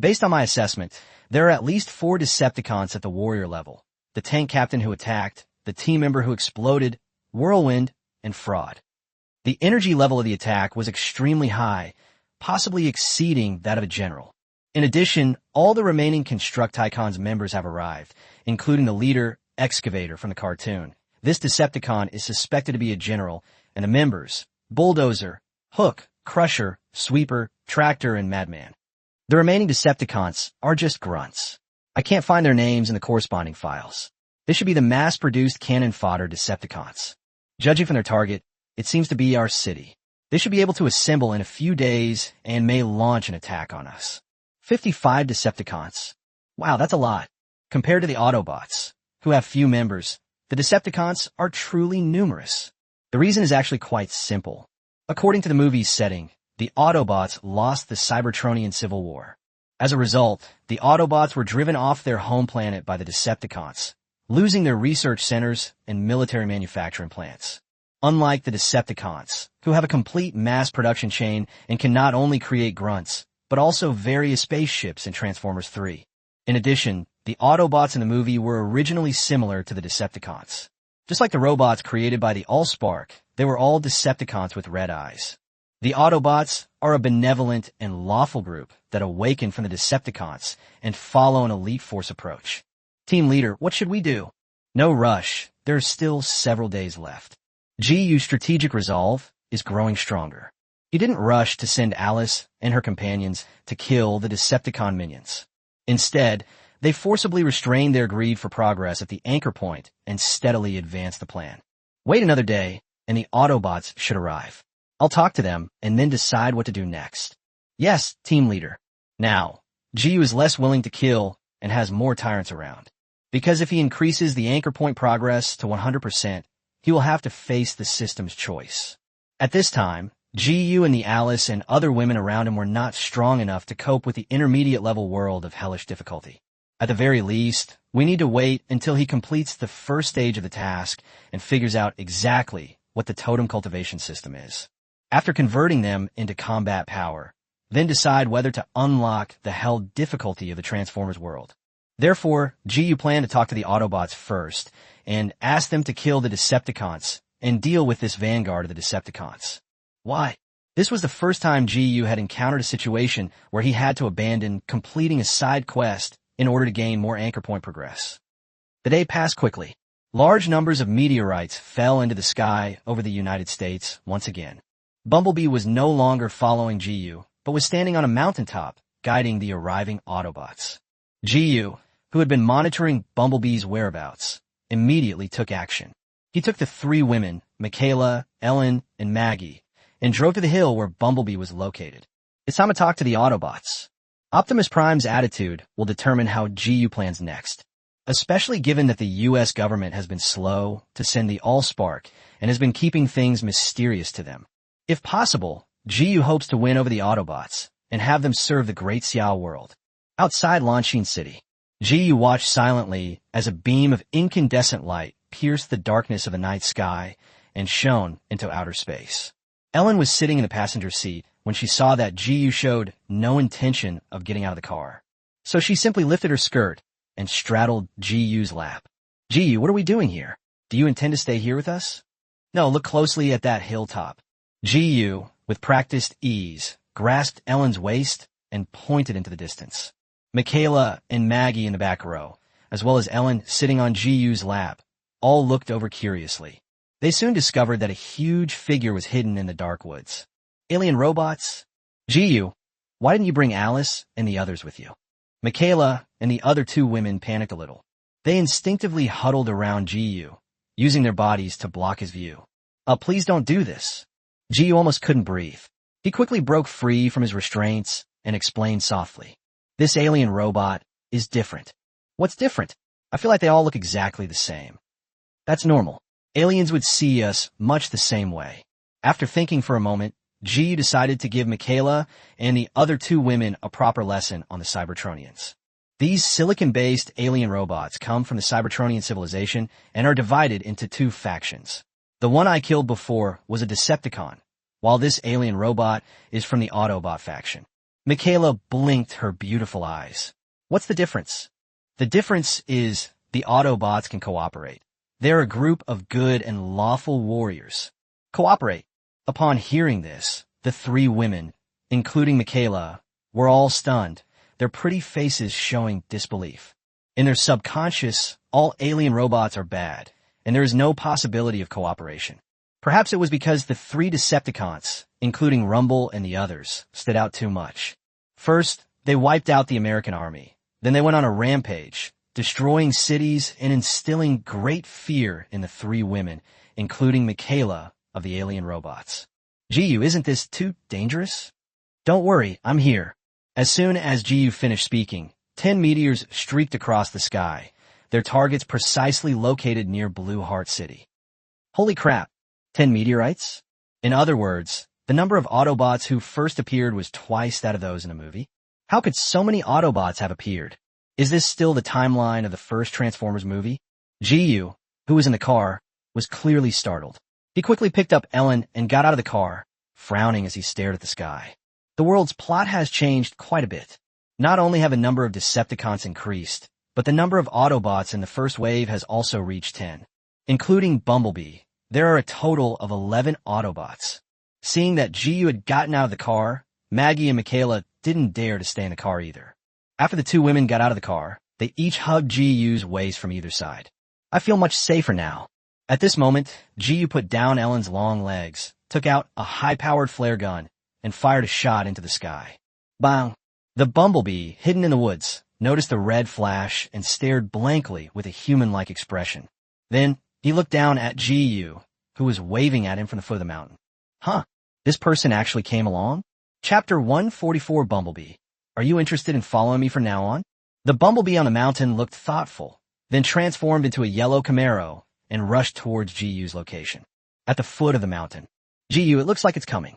S1: Based on my assessment, there are at least 4 Decepticons at the warrior level. The tank captain who attacked, the team member who exploded, Whirlwind, and Fraud. The energy level of the attack was extremely high, possibly exceeding that of a general. In addition, all the remaining Constructicons members have arrived, including the leader, Excavator from the cartoon. This Decepticon is suspected to be a general, and the members, Bulldozer, Hook, Crusher, Sweeper, Tractor, and Madman. The remaining Decepticons are just grunts. I can't find their names in the corresponding files. This should be the mass-produced cannon fodder Decepticons. Judging from their target, it seems to be our city. They should be able to assemble in a few days and may launch an attack on us. 55 Decepticons. Wow, that's a lot. Compared to the Autobots, who have few members, the Decepticons are truly numerous. The reason is actually quite simple. According to the movie's setting, the Autobots lost the Cybertronian Civil War. As a result, the Autobots were driven off their home planet by the Decepticons, losing their research centers and military manufacturing plants. Unlike the Decepticons, who have a complete mass production chain and can not only create grunts, but also various spaceships in Transformers 3. In addition, the Autobots in the movie were originally similar to the Decepticons. Just like the robots created by the Allspark, they were all Decepticons with red eyes. The Autobots are a benevolent and lawful group that awaken from the Decepticons and follow an elite force approach. Team leader, what should we do? No rush. There are still several days left. GU's strategic resolve is growing stronger. He didn't rush to send Alice and her companions to kill the Decepticon minions. Instead, they forcibly restrained their greed for progress at the anchor point and steadily advanced the plan. Wait another day, and the Autobots should arrive. I'll talk to them and then decide what to do next. Yes, team leader. Now, GU is less willing to kill and has more tyrants around. Because if he increases the anchor point progress to 100%, he will have to face the system's choice. At this time, GU and the Alice and other women around him were not strong enough to cope with the intermediate level world of hellish difficulty. At the very least, we need to wait until he completes the first stage of the task and figures out exactly what the totem cultivation system is. After converting them into combat power, then decide whether to unlock the hell difficulty of the Transformers world. Therefore, GU planned to talk to the Autobots first and ask them to kill the Decepticons and deal with this vanguard of the Decepticons. Why? This was the first time GU had encountered a situation where he had to abandon completing a side quest in order to gain more anchor point progress. The day passed quickly. Large numbers of meteorites fell into the sky over the United States once again. Bumblebee was no longer following GU, but was standing on a mountaintop, guiding the arriving Autobots. GU, who had been monitoring Bumblebee's whereabouts, immediately took action. He took the 3 women, Michaela, Ellen, and Maggie, and drove to the hill where Bumblebee was located. It's time to talk to the Autobots. Optimus Prime's attitude will determine how GU plans next, especially given that the U.S. government has been slow to send the Allspark and has been keeping things mysterious to them. If possible, GU hopes to win over the Autobots and have them serve the Great Xiao world. Outside Longsheng City, GU watched silently as a beam of incandescent light pierced the darkness of the night sky and shone into outer space. Ellen was sitting in the passenger seat when she saw that GU showed no intention of getting out of the car. So she simply lifted her skirt and straddled GU's lap. GU, what are we doing here? Do you intend to stay here with us? No, look closely at that hilltop. GU, with practiced ease, grasped Ellen's waist and pointed into the distance. Michaela and Maggie in the back row, as well as Ellen sitting on GU's lap, all looked over curiously. They soon discovered that a huge figure was hidden in the dark woods. Alien robots? Jiyu, why didn't you bring Alice and the others with you? Michaela and the other two women panicked a little. They instinctively huddled around Jiyu, using their bodies to block his view. Please don't do this. Jiyu almost couldn't breathe. He quickly broke free from his restraints and explained softly. This alien robot is different. What's different? I feel like they all look exactly the same. That's normal. Aliens would see us much the same way. After thinking for a moment, Jiyu decided to give Michaela and the other two women a proper lesson on the Cybertronians. These silicon-based alien robots come from the Cybertronian civilization and are divided into two factions. The one I killed before was a Decepticon, while this alien robot is from the Autobot faction. Michaela blinked her beautiful eyes. What's the difference? The difference is the Autobots can cooperate. They're a group of good and lawful warriors. Cooperate. Upon hearing this, the three women, including Michaela, were all stunned, their pretty faces showing disbelief. In their subconscious, all alien robots are bad, and there is no possibility of cooperation. Perhaps it was because the three Decepticons, including Rumble and the others, stood out too much. First, they wiped out the American army. Then they went on a rampage, destroying cities and instilling great fear in the three women, including Michaela of the alien robots. Jiyu, isn't this too dangerous? Don't worry, I'm here. As soon as Jiyu finished speaking, 10 meteors streaked across the sky, their targets precisely located near Blue Heart City. Holy crap, 10 meteorites? In other words, the number of Autobots who first appeared was twice that of those in a movie. How could so many Autobots have appeared? Is this still the timeline of the first Transformers movie? Jiyu, who was in the car, was clearly startled. He quickly picked up Ellen and got out of the car, frowning as he stared at the sky. The world's plot has changed quite a bit. Not only have a number of Decepticons increased, but the number of Autobots in the first wave has also reached 10. Including Bumblebee, there are a total of 11 Autobots. Seeing that Jiyu had gotten out of the car, Maggie and Michaela didn't dare to stay in the car either. After the two women got out of the car, they each hugged Jiyu's waist from either side. I feel much safer now. At this moment, Jiyu put down Ellen's long legs, took out a high-powered flare gun, and fired a shot into the sky. Bang! The Bumblebee, hidden in the woods, noticed the red flash and stared blankly with a human-like expression. Then, he looked down at Jiyu, who was waving at him from the foot of the mountain. Huh, this person actually came along? Chapter 144 Bumblebee. Are you interested in following me from now on? The Bumblebee on the mountain looked thoughtful, then transformed into a yellow Camaro and rushed towards Jiyu's location. At the foot of the mountain. Jiyu, it looks like it's coming.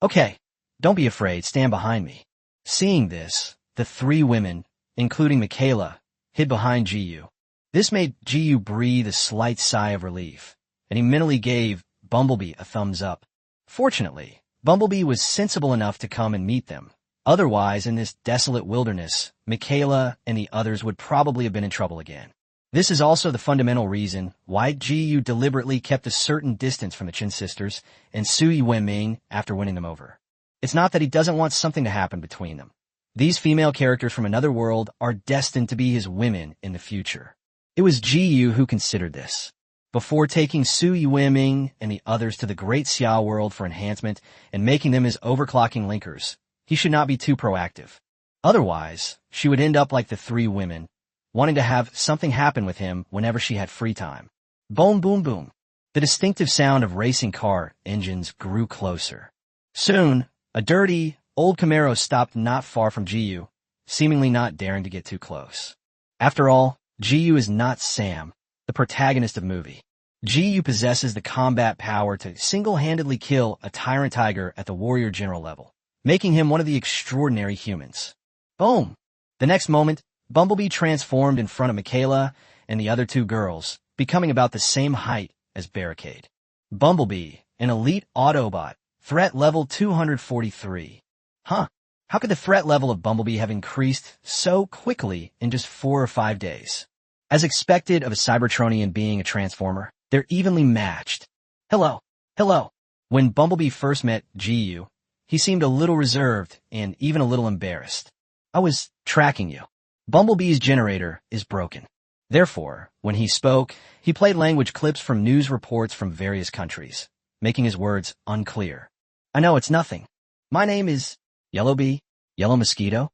S1: Okay, don't be afraid, stand behind me. Seeing this, the three women, including Michaela, hid behind Jiyu. This made Jiyu breathe a slight sigh of relief, and he mentally gave Bumblebee a thumbs up. Fortunately, Bumblebee was sensible enough to come and meet them. Otherwise, in this desolate wilderness, Michaela and the others would probably have been in trouble again. This is also the fundamental reason why Jiyu deliberately kept a certain distance from the Chin sisters and Sui Wenming after winning them over. It's not that he doesn't want something to happen between them. These female characters from another world are destined to be his women in the future. It was Jiyu who considered this. Before taking Sui Wenming and the others to the Great Xiao world for enhancement and making them his overclocking linkers, he should not be too proactive. Otherwise, she would end up like the three women, wanting to have something happen with him whenever she had free time. Boom, boom, boom. The distinctive sound of racing car engines grew closer. Soon, a dirty, old Camaro stopped not far from Jiyu, seemingly not daring to get too close. After all, Jiyu is not Sam, the protagonist of the movie. Jiyu possesses the combat power to single-handedly kill a tyrant tiger at the warrior general level, making him one of the extraordinary humans. Boom! The next moment, Bumblebee transformed in front of Michaela and the other two girls, becoming about the same height as Barricade. Bumblebee, an elite Autobot, threat level 243. Huh, how could the threat level of Bumblebee have increased so quickly in just 4 or 5 days? As expected of a Cybertronian being a Transformer, they're evenly matched. Hello, hello. When Bumblebee first met Jiyu, he seemed a little reserved and even a little embarrassed. I was tracking you. Bumblebee's generator is broken. Therefore, when he spoke, he played language clips from news reports from various countries, making his words unclear. I know it's nothing. My name is Yellow Bee, Yellow Mosquito.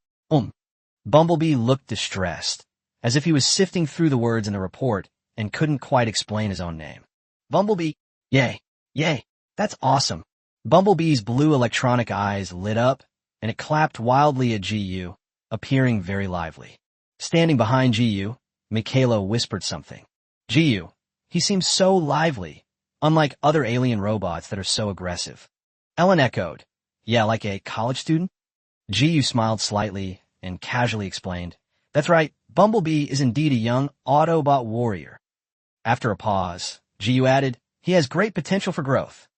S1: Bumblebee looked distressed, as if he was sifting through the words in the report and couldn't quite explain his own name. Bumblebee, yay, that's awesome. Bumblebee's blue electronic eyes lit up, and it clapped wildly at GU, appearing very lively. Standing behind GU, Michaela whispered something. GU, he seems so lively, unlike other alien robots that are so aggressive. Ellen echoed, yeah, like a college student? GU smiled slightly and casually explained, that's right, Bumblebee is indeed a young Autobot warrior. After a pause, GU added, he has great potential for growth.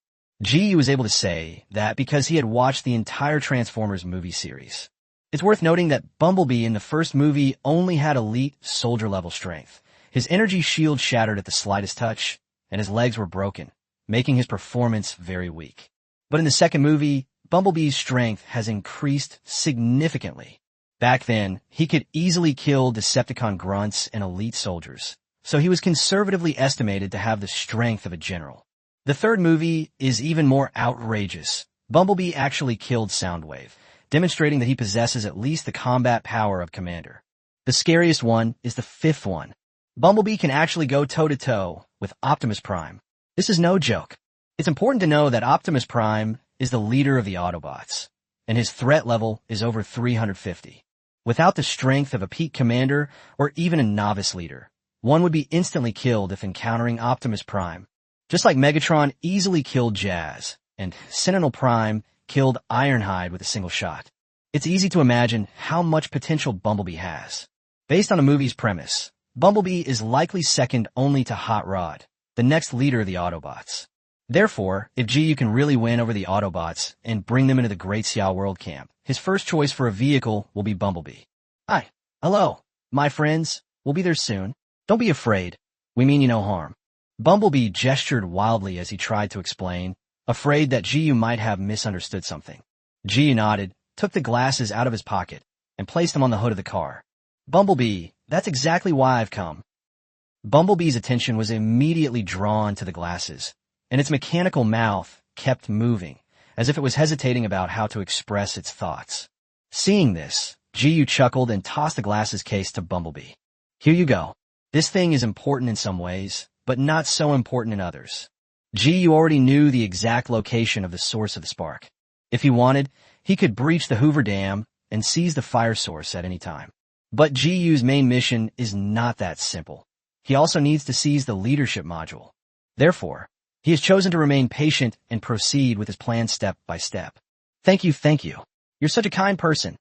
S1: GU was able to say that because he had watched the entire Transformers movie series. It's worth noting that Bumblebee in the first movie only had elite soldier-level strength. His energy shield shattered at the slightest touch, and his legs were broken, making his performance very weak. But in the second movie, Bumblebee's strength has increased significantly. Back then, he could easily kill Decepticon grunts and elite soldiers, so he was conservatively estimated to have the strength of a general. The third movie is even more outrageous. Bumblebee actually killed Soundwave, demonstrating that he possesses at least the combat power of Commander. The scariest one is the fifth one. Bumblebee can actually go toe-to-toe with Optimus Prime. This is no joke. It's important to know that Optimus Prime is the leader of the Autobots, and his threat level is over 350. Without the strength of a peak commander or even a novice leader, one would be instantly killed if encountering Optimus Prime. Just like Megatron easily killed Jazz, and Sentinel Prime killed Ironhide with a single shot. It's easy to imagine how much potential Bumblebee has. Based on the movie's premise, Bumblebee is likely second only to Hot Rod, the next leader of the Autobots. Therefore, if GU can really win over the Autobots and bring them into the Great Xiao World Camp, his first choice for a vehicle will be Bumblebee. Hi. Hello. My friends. We'll be there soon. Don't be afraid. We mean you no harm. Bumblebee gestured wildly as he tried to explain, afraid that GU might have misunderstood something. GU nodded, took the glasses out of his pocket, and placed them on the hood of the car. Bumblebee, that's exactly why I've come. Bumblebee's attention was immediately drawn to the glasses, and its mechanical mouth kept moving, as if it was hesitating about how to express its thoughts. Seeing this, GU chuckled and tossed the glasses case to Bumblebee. Here you go. This thing is important in some ways, but not so important in others. GU already knew the exact location of the source of the spark. If he wanted, he could breach the Hoover Dam and seize the fire source at any time. But GU's main mission is not that simple. He also needs to seize the leadership module. Therefore, he has chosen to remain patient and proceed with his plan step by step. Thank you. You're such a kind person. ?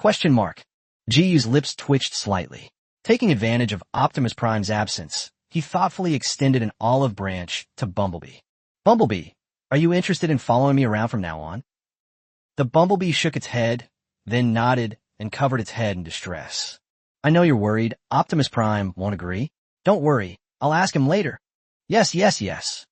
S1: GU's lips twitched slightly. Taking advantage of Optimus Prime's absence, he thoughtfully extended an olive branch to Bumblebee. Bumblebee, are you interested in following me around from now on? The Bumblebee shook its head, then nodded and covered its head in distress. I know you're worried. Optimus Prime won't agree. Don't worry. I'll ask him later. Yes.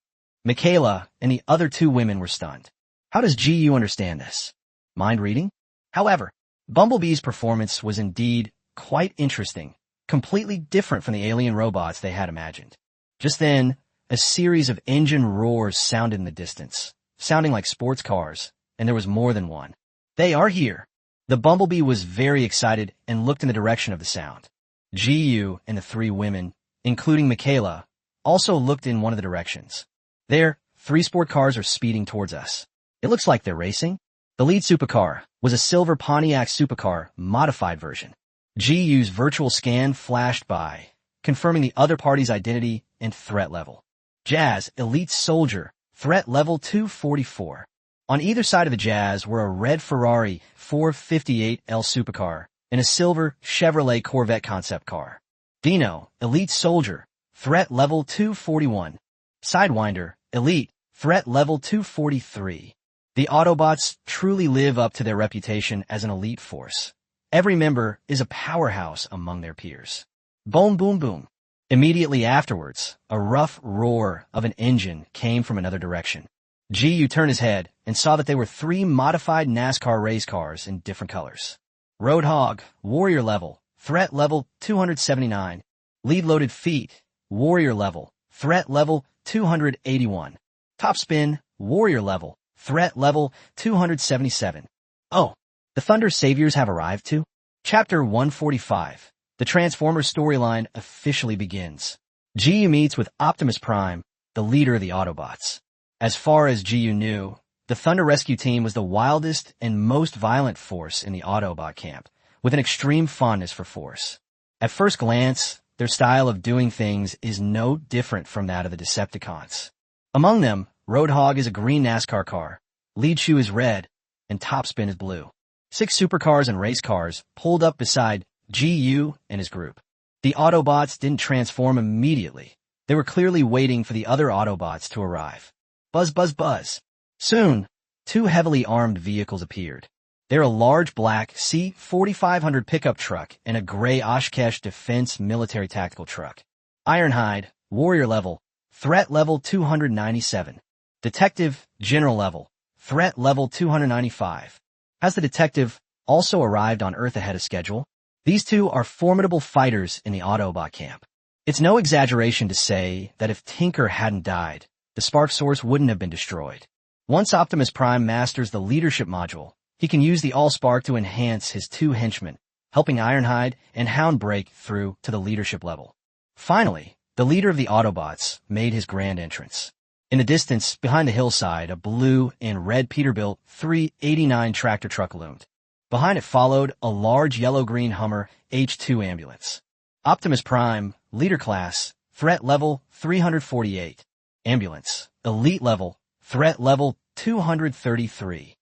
S1: Michaela and the other two women were stunned. How does GU understand this? Mind reading? However, Bumblebee's performance was indeed quite interesting, completely different from the alien robots they had imagined. Just then, a series of engine roars sounded in the distance, sounding like sports cars, and there was more than one. They are here. The Bumblebee was very excited and looked in the direction of the sound. GU and the three women, including Michaela, also looked in one of the directions. There, 3 sport cars are speeding towards us. It looks like they're racing. The lead supercar was a silver Pontiac supercar modified version. GU's virtual scan flashed by, confirming the other party's identity and threat level. Jazz, elite soldier, threat level 244. On either side of the Jazz were a red Ferrari 458L supercar and a silver Chevrolet Corvette concept car. Dino, elite soldier, threat level 241. Sidewinder, elite, threat level 243. The Autobots truly live up to their reputation as an elite force. Every member is a powerhouse among their peers. Boom, boom, boom. Immediately afterwards, a rough roar of an engine came from another direction. GU turned his head and saw that they were 3 modified NASCAR race cars in different colors. Roadhog, warrior level, threat level 279. Lead-loaded feet, warrior level, threat level 281. Top spin, warrior level, threat level 277. Oh, the Thunder Saviors have arrived too? Chapter 145. The Transformers storyline officially begins. GU meets with Optimus Prime, the leader of the Autobots. As far as GU knew, the Thunder Rescue Team was the wildest and most violent force in the Autobot camp, with an extreme fondness for force. At first glance, their style of doing things is no different from that of the Decepticons. Among them, Roadhog is a green NASCAR car, Lead Shoe is red, and Topspin is blue. 6 supercars and race cars pulled up beside GU and his group. The Autobots didn't transform immediately. They were clearly waiting for the other Autobots to arrive. Buzz, buzz, buzz. Soon, 2 heavily armed vehicles appeared. They're a large black C-4500 pickup truck and a gray Oshkosh Defense military tactical truck. Ironhide, warrior level, threat level 297. Detective, general level, threat level 295. Has the detective also arrived on Earth ahead of schedule? These 2 are formidable fighters in the Autobot camp. It's no exaggeration to say that if Tinker hadn't died, the spark source wouldn't have been destroyed. Once Optimus Prime masters the leadership module, he can use the Allspark to enhance his 2 henchmen, helping Ironhide and Hound break through to the leadership level. Finally, the leader of the Autobots made his grand entrance. In the distance, behind the hillside, a blue and red Peterbilt 389 tractor truck loomed. Behind it followed a large yellow-green Hummer H2 ambulance. Optimus Prime, leader class, threat level 348. Ambulance, elite level, threat level 233.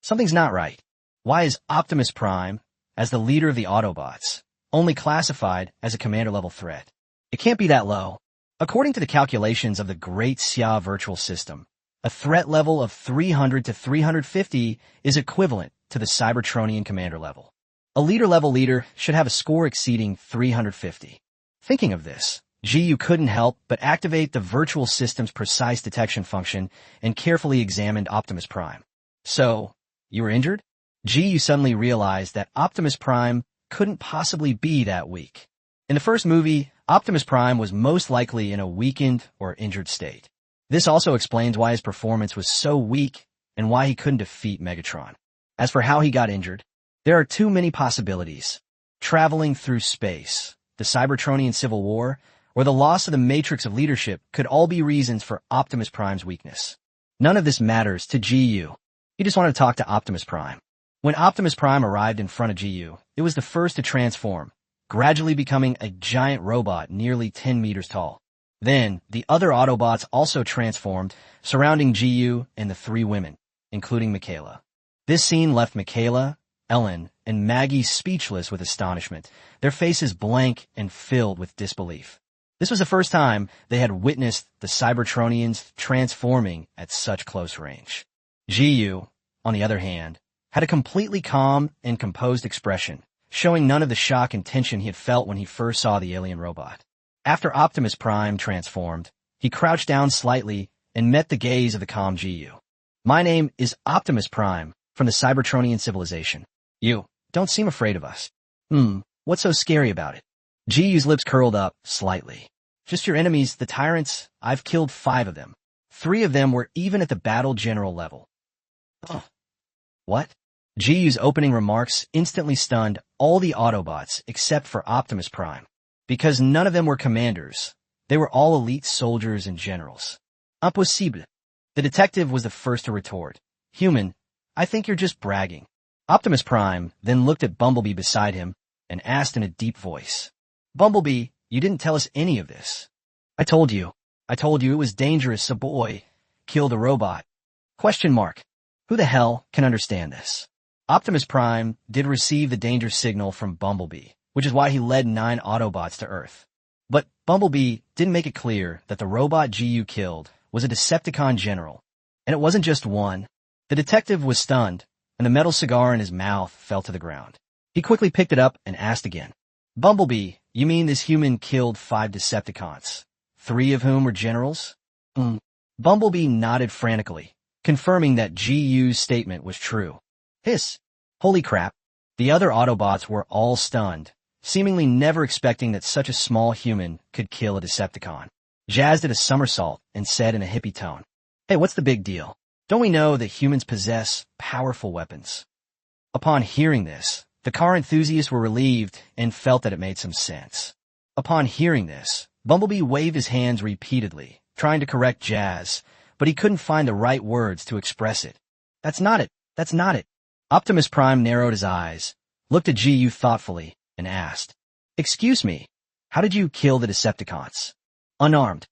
S1: Something's not right. Why is Optimus Prime, as the leader of the Autobots, only classified as a commander-level threat? It can't be that low. According to the calculations of the Great Xia virtual system, a threat level of 300 to 350 is equivalent to the Cybertronian commander level. A leader-level leader should have a score exceeding 350. Thinking of this, GU couldn't help but activate the virtual system's precise detection function and carefully examined Optimus Prime. So, you were injured? GU suddenly realized that Optimus Prime couldn't possibly be that weak. In the first movie, Optimus Prime was most likely in a weakened or injured state. This also explains why his performance was so weak and why he couldn't defeat Megatron. As for how he got injured, there are too many possibilities. Traveling through space, the Cybertronian Civil War, or the loss of the Matrix of Leadership could all be reasons for Optimus Prime's weakness. None of this matters to GU. He just wanted to talk to Optimus Prime. When Optimus Prime arrived in front of GU, it was the first to transform, gradually becoming a giant robot nearly 10 meters tall. Then, the other Autobots also transformed, surrounding GU and the 3 women, including Michaela. This scene left Michaela, Ellen, and Maggie speechless with astonishment, their faces blank and filled with disbelief. This was the first time they had witnessed the Cybertronians transforming at such close range. GU, on the other hand, had a completely calm and composed expression, showing none of the shock and tension he had felt when he first saw the alien robot. After Optimus Prime transformed, he crouched down slightly and met the gaze of the calm GU. My name is Optimus Prime, from the Cybertronian civilization. You don't seem afraid of us. What's so scary about it? GU's lips curled up slightly. Just your enemies, the tyrants. I've killed 5 of them. 3 of them were even at the battle general level. What? GU's opening remarks instantly stunned all the Autobots except for Optimus Prime. Because none of them were commanders. They were all elite soldiers and generals. Impossible. The detective was the first to retort. Human, I think you're just bragging. Optimus Prime then looked at Bumblebee beside him and asked in a deep voice. Bumblebee, you didn't tell us any of this. I told you it was dangerous a boy killed a robot. Question mark. Who the hell can understand this? Optimus Prime did receive the danger signal from Bumblebee, which is why he led 9 Autobots to Earth. But Bumblebee didn't make it clear that the robot GU killed was a Decepticon general. And it wasn't just one. The detective was stunned, and the metal cigar in his mouth fell to the ground. He quickly picked it up and asked again. Bumblebee, you mean this human killed 5 Decepticons, 3 of whom were generals? Bumblebee nodded frantically, confirming that GU's statement was true. Hiss. Holy crap. The other Autobots were all stunned, seemingly never expecting that such a small human could kill a Decepticon. Jazz did a somersault and said in a hippie tone, "Hey, what's the big deal? Don't we know that humans possess powerful weapons?" Upon hearing this, the car enthusiasts were relieved and felt that it made some sense. Upon hearing this, Bumblebee waved his hands repeatedly, trying to correct Jazz, but he couldn't find the right words to express it. "That's not it. That's not it." Optimus Prime narrowed his eyes, looked at GU thoughtfully, and asked, "Excuse me, how did you kill the Decepticons?" "Unarmed."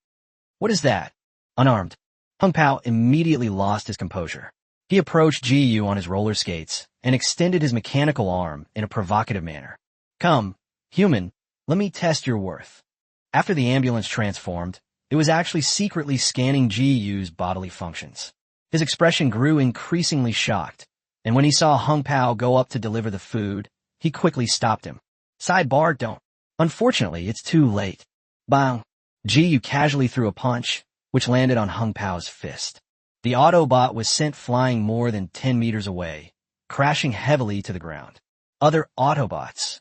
S1: "What is that?" "Unarmed." Hung Pao immediately lost his composure. He approached GU on his roller skates and extended his mechanical arm in a provocative manner. "Come, human, let me test your worth." After the ambulance transformed, it was actually secretly scanning GU's bodily functions. His expression grew increasingly shocked, and when he saw Hung Pao go up to deliver the food, he quickly stopped him. "Sidebar, don't. Unfortunately, it's too late." Bang! GU casually threw a punch, which landed on Hung Pao's fist. The Autobot was sent flying more than 10 meters away, crashing heavily to the ground. Other Autobots.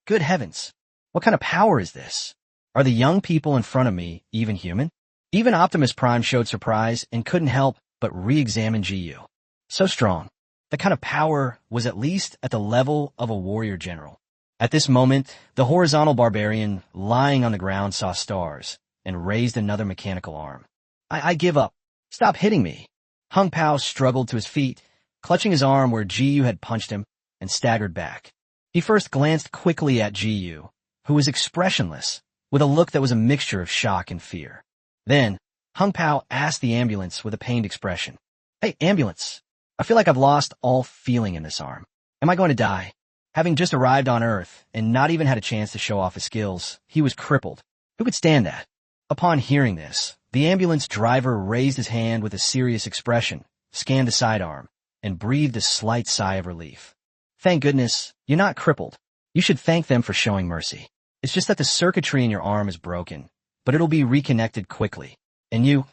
S1: Good heavens! What kind of power is this? Are the young people in front of me even human? Even Optimus Prime showed surprise and couldn't help but re-examine GU. So strong. That kind of power was at least at the level of a warrior general. At this moment, the horizontal barbarian lying on the ground saw stars and raised another mechanical arm. I give up. Stop hitting me." Hung Pao struggled to his feet, clutching his arm where GU had punched him, and staggered back. He first glanced quickly at GU, who was expressionless, with a look that was a mixture of shock and fear. Then, Hung Pao asked the ambulance with a pained expression, "Hey, ambulance, I feel like I've lost all feeling in this arm. Am I going to die?" Having just arrived on Earth and not even had a chance to show off his skills, he was crippled. Who could stand that? Upon hearing this, the ambulance driver raised his hand with a serious expression, scanned the sidearm, and breathed a slight sigh of relief. "Thank goodness, you're not crippled. You should thank them for showing mercy. It's just that the circuitry in your arm is broken, but it'll be reconnected quickly. And you,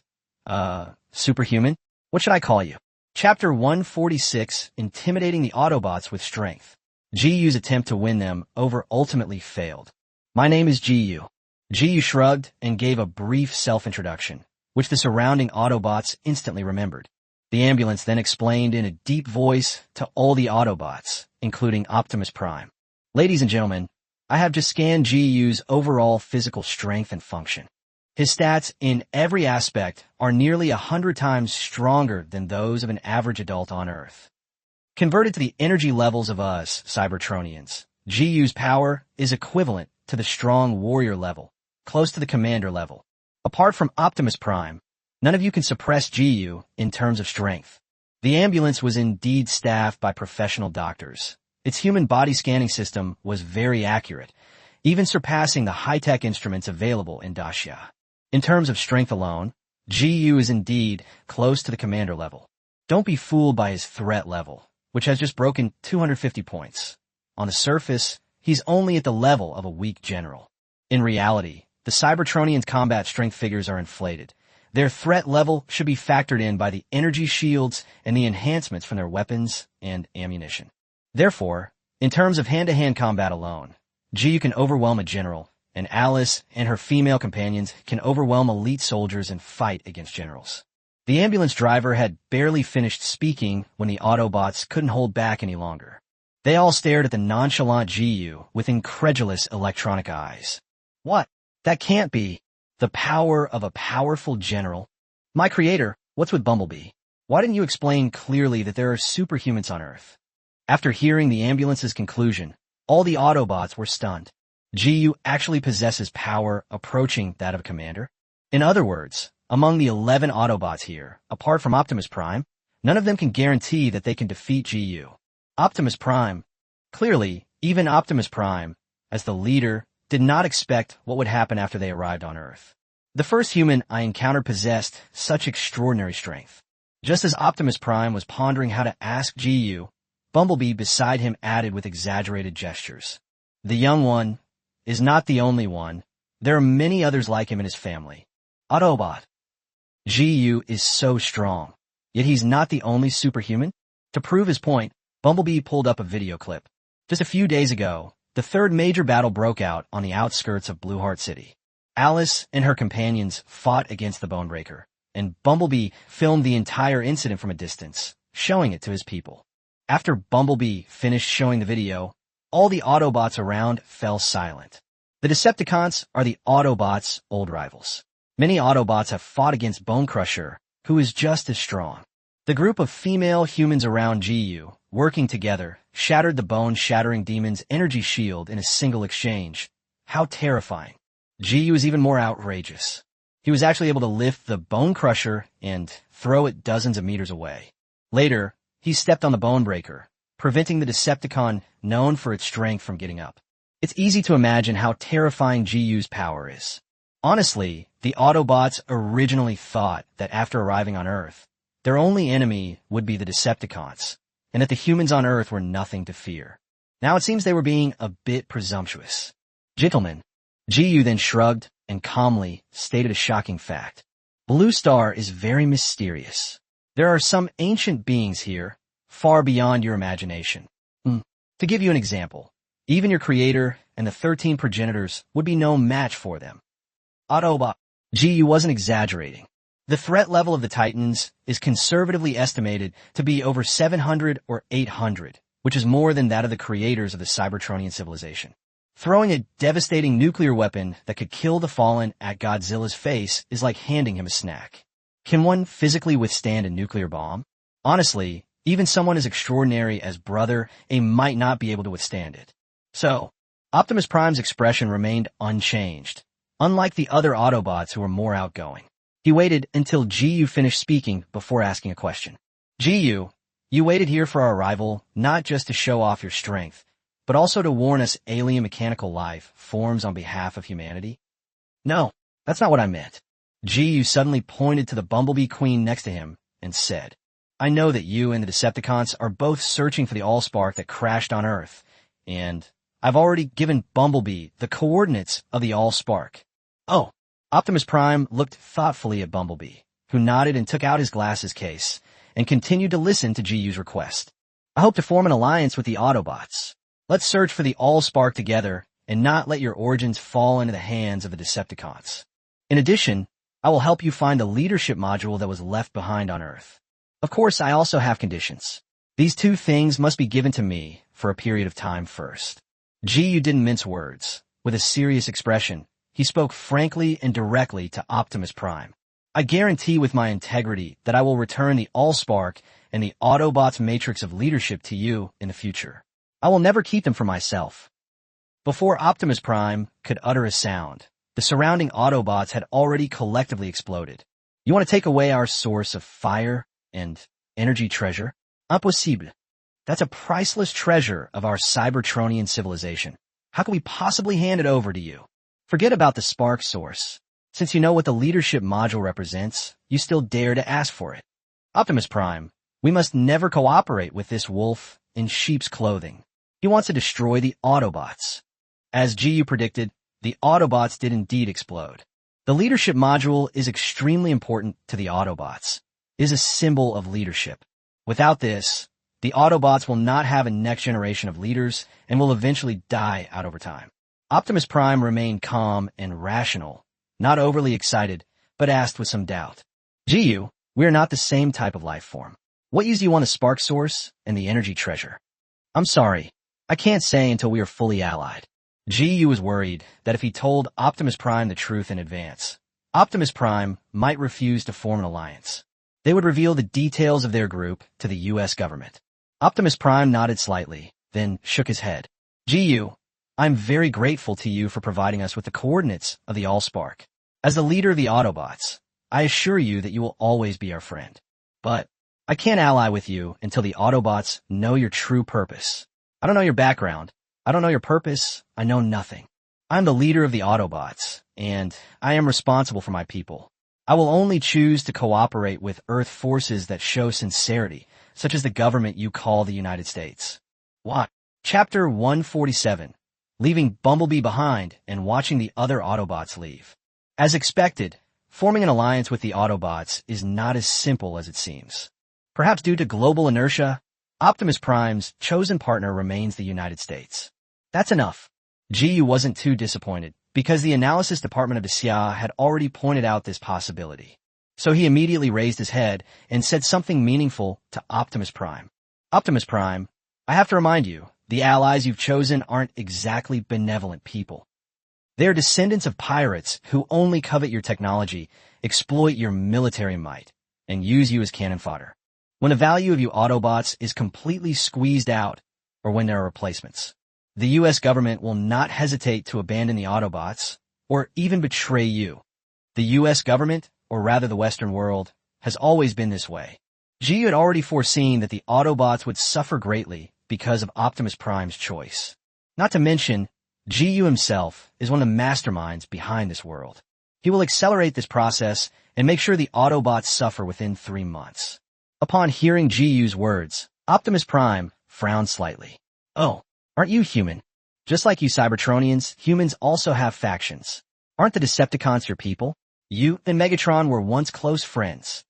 S1: superhuman? What should I call you?" Chapter 146, Intimidating the Autobots with Strength. GU's attempt to win them over ultimately failed. "My name is GU." GU shrugged and gave a brief self-introduction, which the surrounding Autobots instantly remembered. The ambulance then explained in a deep voice to all the Autobots, including Optimus Prime. "Ladies and gentlemen, I have just scanned GU's overall physical strength and function. His stats in every aspect are nearly 100 times stronger than those of an average adult on Earth. Converted to the energy levels of us, Cybertronians, GU's power is equivalent to the strong warrior level, close to the commander level. Apart from Optimus Prime, none of you can suppress GU in terms of strength." The ambulance was indeed staffed by professional doctors. Its human body scanning system was very accurate, even surpassing the high-tech instruments available in Dacia. In terms of strength alone, GU is indeed close to the commander level. Don't be fooled by his threat level, which has just broken 250 points. On the surface, he's only at the level of a weak general. In reality, the Cybertronians' combat strength figures are inflated. Their threat level should be factored in by the energy shields and the enhancements from their weapons and ammunition. Therefore, in terms of hand-to-hand combat alone, GU can overwhelm a general, and Alice and her female companions can overwhelm elite soldiers and fight against generals. The ambulance driver had barely finished speaking when the Autobots couldn't hold back any longer. They all stared at the nonchalant GU with incredulous electronic eyes. "What? That can't be. The power of a powerful general. My creator, what's with Bumblebee? Why didn't you explain clearly that there are superhumans on Earth?" After hearing the ambulance's conclusion, all the Autobots were stunned. GU actually possesses power approaching that of a commander? In other words, among the 11 Autobots here, apart from Optimus Prime, none of them can guarantee that they can defeat GU. Optimus Prime, clearly, even Optimus Prime, as the leader, did not expect what would happen after they arrived on Earth. The first human I encountered possessed such extraordinary strength. Just as Optimus Prime was pondering how to ask GU, Bumblebee beside him added with exaggerated gestures. "The young one is not the only one. There are many others like him in his family. Autobot. GU is so strong, yet he's not the only superhuman." To prove his point, Bumblebee pulled up a video clip. Just a few days ago, the third major battle broke out on the outskirts of Blueheart City. Alice and her companions fought against the Bonebreaker, and Bumblebee filmed the entire incident from a distance, showing it to his people. After Bumblebee finished showing the video, all the Autobots around fell silent. The Decepticons are the Autobots' old rivals. Many Autobots have fought against Bonecrusher, who is just as strong. The group of female humans around GU, working together, shattered the bone-shattering demon's energy shield in a single exchange. How terrifying. GU is even more outrageous. He was actually able to lift the Bonecrusher and throw it dozens of meters away. Later, he stepped on the Bonebreaker, preventing the Decepticon known for its strength from getting up. It's easy to imagine how terrifying GU's power is. Honestly, the Autobots originally thought that after arriving on Earth, their only enemy would be the Decepticons, and that the humans on Earth were nothing to fear. Now it seems they were being a bit presumptuous. Gentlemen, GU then shrugged and calmly stated a shocking fact. Blue Star is very mysterious. There are some ancient beings here, far beyond your imagination. To give you an example, even your creator and the 13 progenitors would be no match for them. Autobot. GU wasn't exaggerating. The threat level of the Titans is conservatively estimated to be over 700 or 800, which is more than that of the creators of the Cybertronian civilization. Throwing a devastating nuclear weapon that could kill the Fallen at Godzilla's face is like handing him a snack. Can one physically withstand a nuclear bomb? Honestly, even someone as extraordinary as Brother A might not be able to withstand it. So, Optimus Prime's expression remained unchanged, unlike the other Autobots who were more outgoing. He waited until GU finished speaking before asking a question. GU, you waited here for our arrival not just to show off your strength, but also to warn us alien mechanical life forms on behalf of humanity? No, that's not what I meant. GU suddenly pointed to the Bumblebee Queen next to him and said, I know that you and the Decepticons are both searching for the Allspark that crashed on Earth, and I've already given Bumblebee the coordinates of the Allspark. Oh, Optimus Prime looked thoughtfully at Bumblebee, who nodded and took out his glasses case, and continued to listen to GU's request. I hope to form an alliance with the Autobots. Let's search for the Allspark together and not let your origins fall into the hands of the Decepticons. In addition, I will help you find the leadership module that was left behind on Earth. Of course, I also have conditions. These two things must be given to me for a period of time first. GU didn't mince words. With a serious expression, he spoke frankly and directly to Optimus Prime. I guarantee with my integrity that I will return the Allspark and the Autobots' matrix of leadership to you in the future. I will never keep them for myself. Before Optimus Prime could utter a sound, the surrounding Autobots had already collectively exploded. You want to take away our source of fire and energy treasure? Impossible. That's a priceless treasure of our Cybertronian civilization. How can we possibly hand it over to you? Forget about the spark source. Since you know what the leadership module represents, you still dare to ask for it. Optimus Prime, we must never cooperate with this wolf in sheep's clothing. He wants to destroy the Autobots. As GU predicted, the Autobots did indeed explode. The leadership module is extremely important to the Autobots. It is a symbol of leadership. Without this, the Autobots will not have a next generation of leaders and will eventually die out over time. Optimus Prime remained calm and rational, not overly excited, but asked with some doubt. GU, we are not the same type of life form. What use do you want a spark source and the energy treasure? I'm sorry, I can't say until we are fully allied. GU was worried that if he told Optimus Prime the truth in advance, Optimus Prime might refuse to form an alliance. They would reveal the details of their group to the U.S. government. Optimus Prime nodded slightly, then shook his head. GU, I'm very grateful to you for providing us with the coordinates of the Allspark. As the leader of the Autobots, I assure you that you will always be our friend. But I can't ally with you until the Autobots know your true purpose. I don't know your background. I don't know your purpose. I know nothing. I'm the leader of the Autobots, and I am responsible for my people. I will only choose to cooperate with Earth forces that show sincerity, such as the government you call the United States. What? Chapter 147. Leaving Bumblebee behind and watching the other Autobots leave. As expected, forming an alliance with the Autobots is not as simple as it seems. Perhaps due to global inertia, Optimus Prime's chosen partner remains the United States. That's enough. Jiyu wasn't too disappointed, because the analysis department of the CIA had already pointed out this possibility. So he immediately raised his head and said something meaningful to Optimus Prime. Optimus Prime, I have to remind you, the allies you've chosen aren't exactly benevolent people. They're descendants of pirates who only covet your technology, exploit your military might, and use you as cannon fodder. When the value of you Autobots is completely squeezed out, or when there are replacements, the U.S. government will not hesitate to abandon the Autobots, or even betray you. The U.S. government, or rather the Western world, has always been this way. Jiyu had already foreseen that the Autobots would suffer greatly because of Optimus Prime's choice. Not to mention, Jiyu himself is one of the masterminds behind this world. He will accelerate this process and make sure the Autobots suffer within 3 months. Upon hearing Jiyu's words, Optimus Prime frowned slightly. Oh, aren't you human? Just like you Cybertronians, humans also have factions. Aren't the Decepticons your people? You and Megatron were once close friends.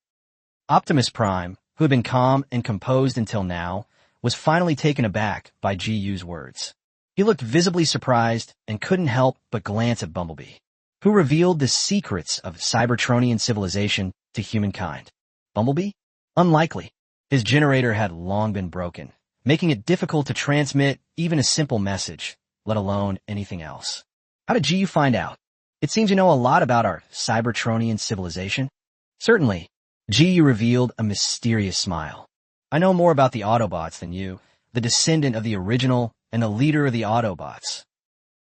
S1: Optimus Prime, who had been calm and composed until now, was finally taken aback by Jiyu's words. He looked visibly surprised and couldn't help but glance at Bumblebee, who revealed the secrets of Cybertronian civilization to humankind. Bumblebee? Unlikely. His generator had long been broken, making it difficult to transmit even a simple message, let alone anything else. How did Jiyu find out? It seems you know a lot about our Cybertronian civilization. Certainly, Jiyu revealed a mysterious smile. I know more about the Autobots than you, the descendant of the original and the leader of the Autobots.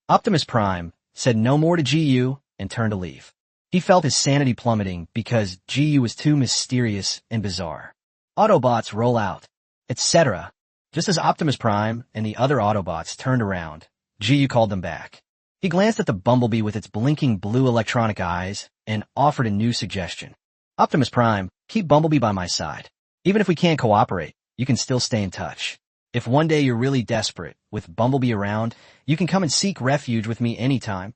S1: Optimus Prime said no more to Jiyu and turned to leave. He felt his sanity plummeting because Jiyu was too mysterious and bizarre. Autobots roll out, etc. Just as Optimus Prime and the other Autobots turned around, Jiyu called them back. He glanced at the Bumblebee with its blinking blue electronic eyes and offered a new suggestion. Optimus Prime, keep Bumblebee by my side. Even if we can't cooperate, you can still stay in touch. If one day you're really desperate, with Bumblebee around, you can come and seek refuge with me anytime.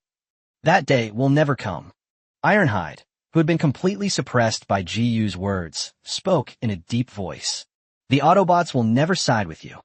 S1: That day will never come. Ironhide, who had been completely suppressed by Jiyu's words, spoke in a deep voice. The Autobots will never side with you.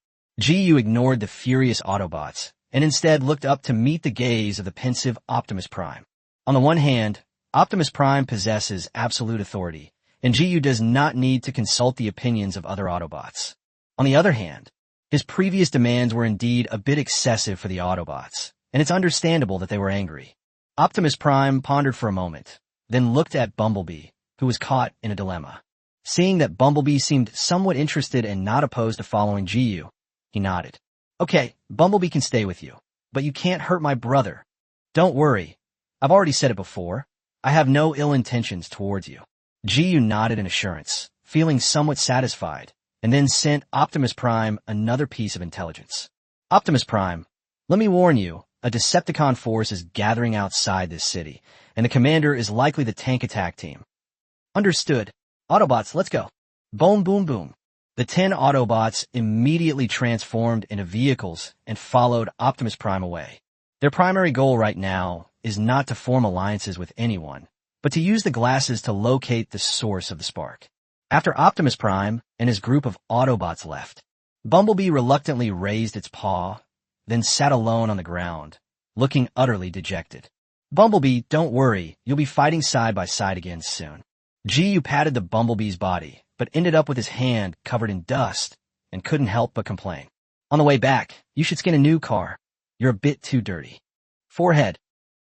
S1: Jiyu ignored the furious Autobots, and instead looked up to meet the gaze of the pensive Optimus Prime. On the one hand, Optimus Prime possesses absolute authority, and Jiyu does not need to consult the opinions of other Autobots. On the other hand, his previous demands were indeed a bit excessive for the Autobots, and it's understandable that they were angry. Optimus Prime pondered for a moment, then looked at Bumblebee, who was caught in a dilemma. Seeing that Bumblebee seemed somewhat interested and not opposed to following Jiyu, he nodded. Okay, Bumblebee can stay with you, but you can't hurt my brother. Don't worry. I've already said it before. I have no ill intentions towards you. Jiyu nodded in assurance, feeling somewhat satisfied, and then sent Optimus Prime another piece of intelligence. Optimus Prime, let me warn you, a Decepticon force is gathering outside this city, and the commander is likely the tank attack team. Understood. Autobots, let's go. Boom, boom, boom. The 10 Autobots immediately transformed into vehicles and followed Optimus Prime away. Their primary goal right now is not to form alliances with anyone, but to use the glasses to locate the source of the spark. After Optimus Prime and his group of Autobots left, Bumblebee reluctantly raised its paw, then sat alone on the ground, looking utterly dejected. Bumblebee, don't worry, you'll be fighting side by side again soon. Jiyu patted the Bumblebee's body, but ended up with his hand covered in dust and couldn't help but complain. On the way back, you should skin a new car. You're a bit too dirty. Forehead.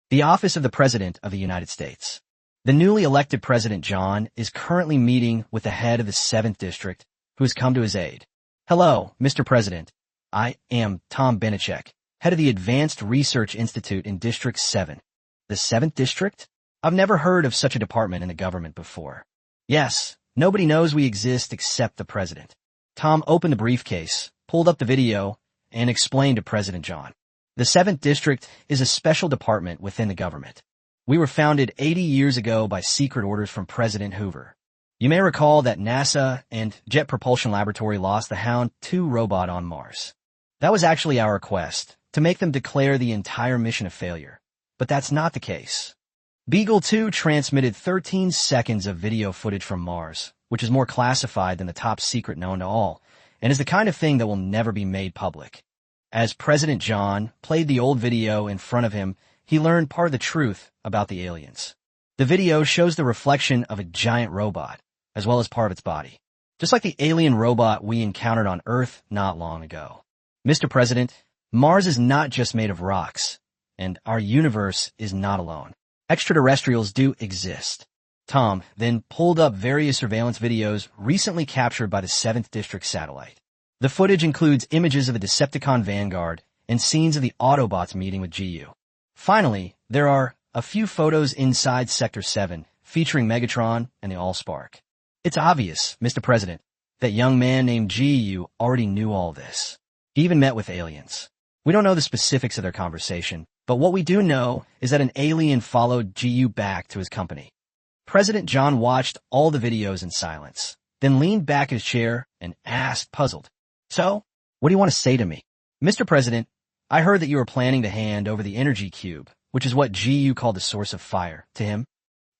S1: The office of the President of the United States. The newly elected President John is currently meeting with the head of the 7th District, who has come to his aid. Hello, Mr. President. I am Tom Benichek, head of the Advanced Research Institute in District 7. The 7th District? I've never heard of such a department in the government before. Yes, nobody knows we exist except the President. Tom opened the briefcase, pulled up the video, and explained to President John. The 7th District is a special department within the government. We were founded 80 years ago by secret orders from President Hoover. You may recall that NASA and Jet Propulsion Laboratory lost the Hound 2 robot on Mars. That was actually our request, to make them declare the entire mission a failure. But that's not the case. Beagle 2 transmitted 13 seconds of video footage from Mars, which is more classified than the top secret known to all, and is the kind of thing that will never be made public. As President John played the old video in front of him, he learned part of the truth about the aliens. The video shows the reflection of a giant robot, as well as part of its body. Just like the alien robot we encountered on Earth not long ago. Mr. President, Mars is not just made of rocks, and our universe is not alone. Extraterrestrials do exist. Tom then pulled up various surveillance videos recently captured by the 7th District satellite. The footage includes images of a Decepticon vanguard and scenes of the Autobots meeting with GU. Finally, there are a few photos inside Sector 7 featuring Megatron and the Allspark. It's obvious, Mr. President, that young man named GU already knew all this. He even met with aliens. We don't know the specifics of their conversation, but what we do know is that an alien followed GU back to his company. President John watched all the videos in silence, then leaned back in his chair and asked, puzzled, "So, what do you want to say to me?" "Mr. President, I heard that you were planning to hand over the energy cube, which is what GU called the source of fire, to him."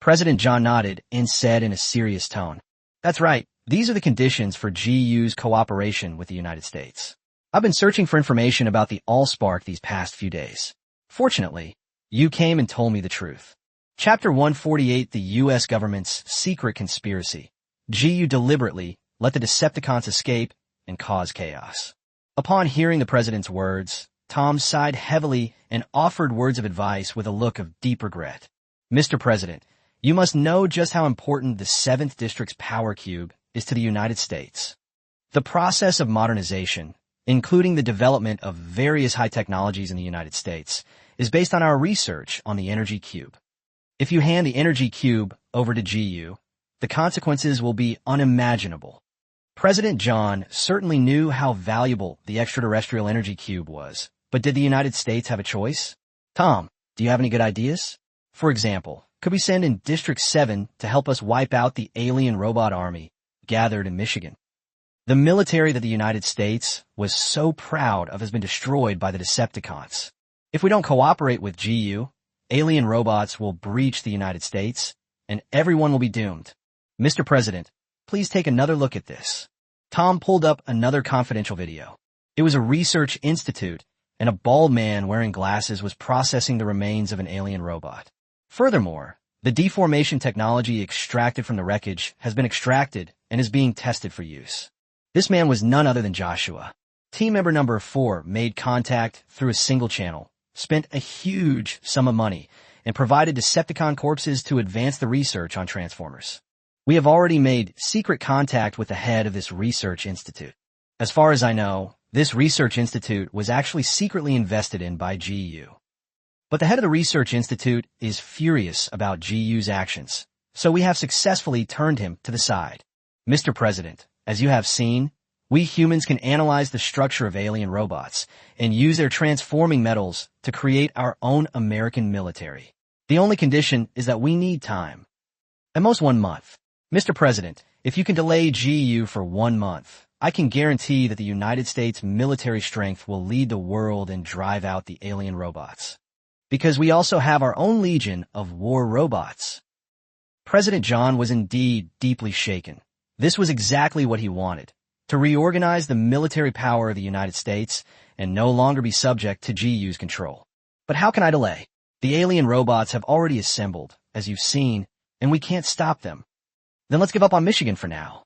S1: President John nodded and said in a serious tone, "That's right. These are the conditions for GU's cooperation with the United States. I've been searching for information about the Allspark these past few days. Fortunately, you came and told me the truth. Chapter 148, the U.S. government's secret conspiracy. GU deliberately let the Decepticons escape and cause chaos." Upon hearing the president's words, Tom sighed heavily and offered words of advice with a look of deep regret. "Mr. President, you must know just how important the 7th District's power cube is to the United States. The process of modernization, including the development of various high technologies in the United States, is based on our research on the energy cube. If you hand the energy cube over to GU, the consequences will be unimaginable." President John certainly knew how valuable the extraterrestrial energy cube was, but did the United States have a choice? "Tom, do you have any good ideas? For example, could we send in District 7 to help us wipe out the alien robot army gathered in Michigan? The military that the United States was so proud of has been destroyed by the Decepticons. If we don't cooperate with GU, alien robots will breach the United States, and everyone will be doomed. Mr. President, please take another look at this." Tom pulled up another confidential video. It was a research institute, and a bald man wearing glasses was processing the remains of an alien robot. Furthermore, the deformation technology extracted from the wreckage has been extracted and is being tested for use. This man was none other than Joshua. Team member number 4 made contact through a single channel, spent a huge sum of money, and provided Decepticon corpses to advance the research on Transformers. We have already made secret contact with the head of this research institute. As far as I know, this research institute was actually secretly invested in by GU. But the head of the research institute is furious about GU's actions, so we have successfully turned him to the side. Mr. President, as you have seen, we humans can analyze the structure of alien robots and use their transforming metals to create our own American military. The only condition is that we need time. At most 1 month. Mr. President, if you can delay GU for 1 month, I can guarantee that the United States military strength will lead the world and drive out the alien robots. Because we also have our own legion of war robots. President John was indeed deeply shaken. This was exactly what he wanted, to reorganize the military power of the United States and no longer be subject to GU's control. But how can I delay? The alien robots have already assembled, as you've seen, and we can't stop them. Then let's give up on Michigan for now.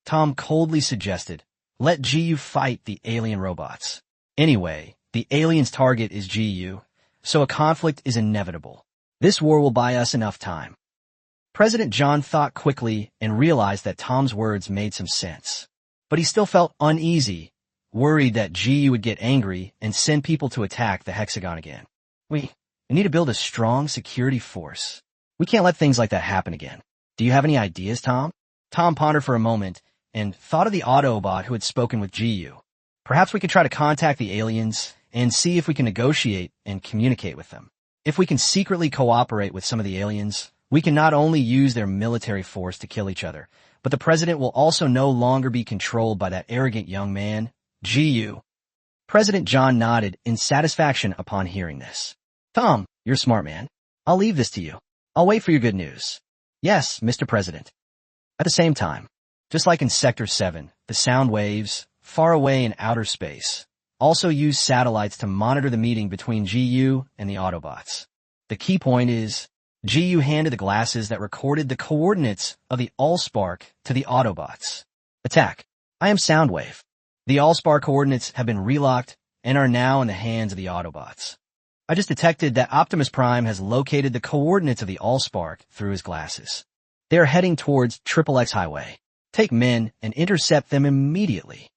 S1: Tom coldly suggested, let GU fight the alien robots. Anyway, the aliens' target is GU, so a conflict is inevitable. This war will buy us enough time. President John thought quickly and realized that Tom's words made some sense. But he still felt uneasy, worried that GU would get angry and send people to attack the hexagon again. We need to build a strong security force. We can't let things like that happen again. Do you have any ideas, Tom? Tom pondered for a moment and thought of the Autobot who had spoken with GU. Perhaps we could try to contact the aliens and see if we can negotiate and communicate with them. If we can secretly cooperate with some of the aliens, we can not only use their military force to kill each other, but the president will also no longer be controlled by that arrogant young man, GU. President John nodded in satisfaction upon hearing this. Tom, you're a smart man. I'll leave this to you. I'll wait for your good news. Yes, Mr. President. At the same time, just like in Sector 7, the sound waves, far away in outer space, also used satellites to monitor the meeting between GU and the Autobots. The key point is, GU handed the glasses that recorded the coordinates of the Allspark to the Autobots. Attack. I am Soundwave. The Allspark coordinates have been relocked and are now in the hands of the Autobots. I just detected that Optimus Prime has located the coordinates of the Allspark through his glasses. They are heading towards XXX Highway. Take men and intercept them immediately.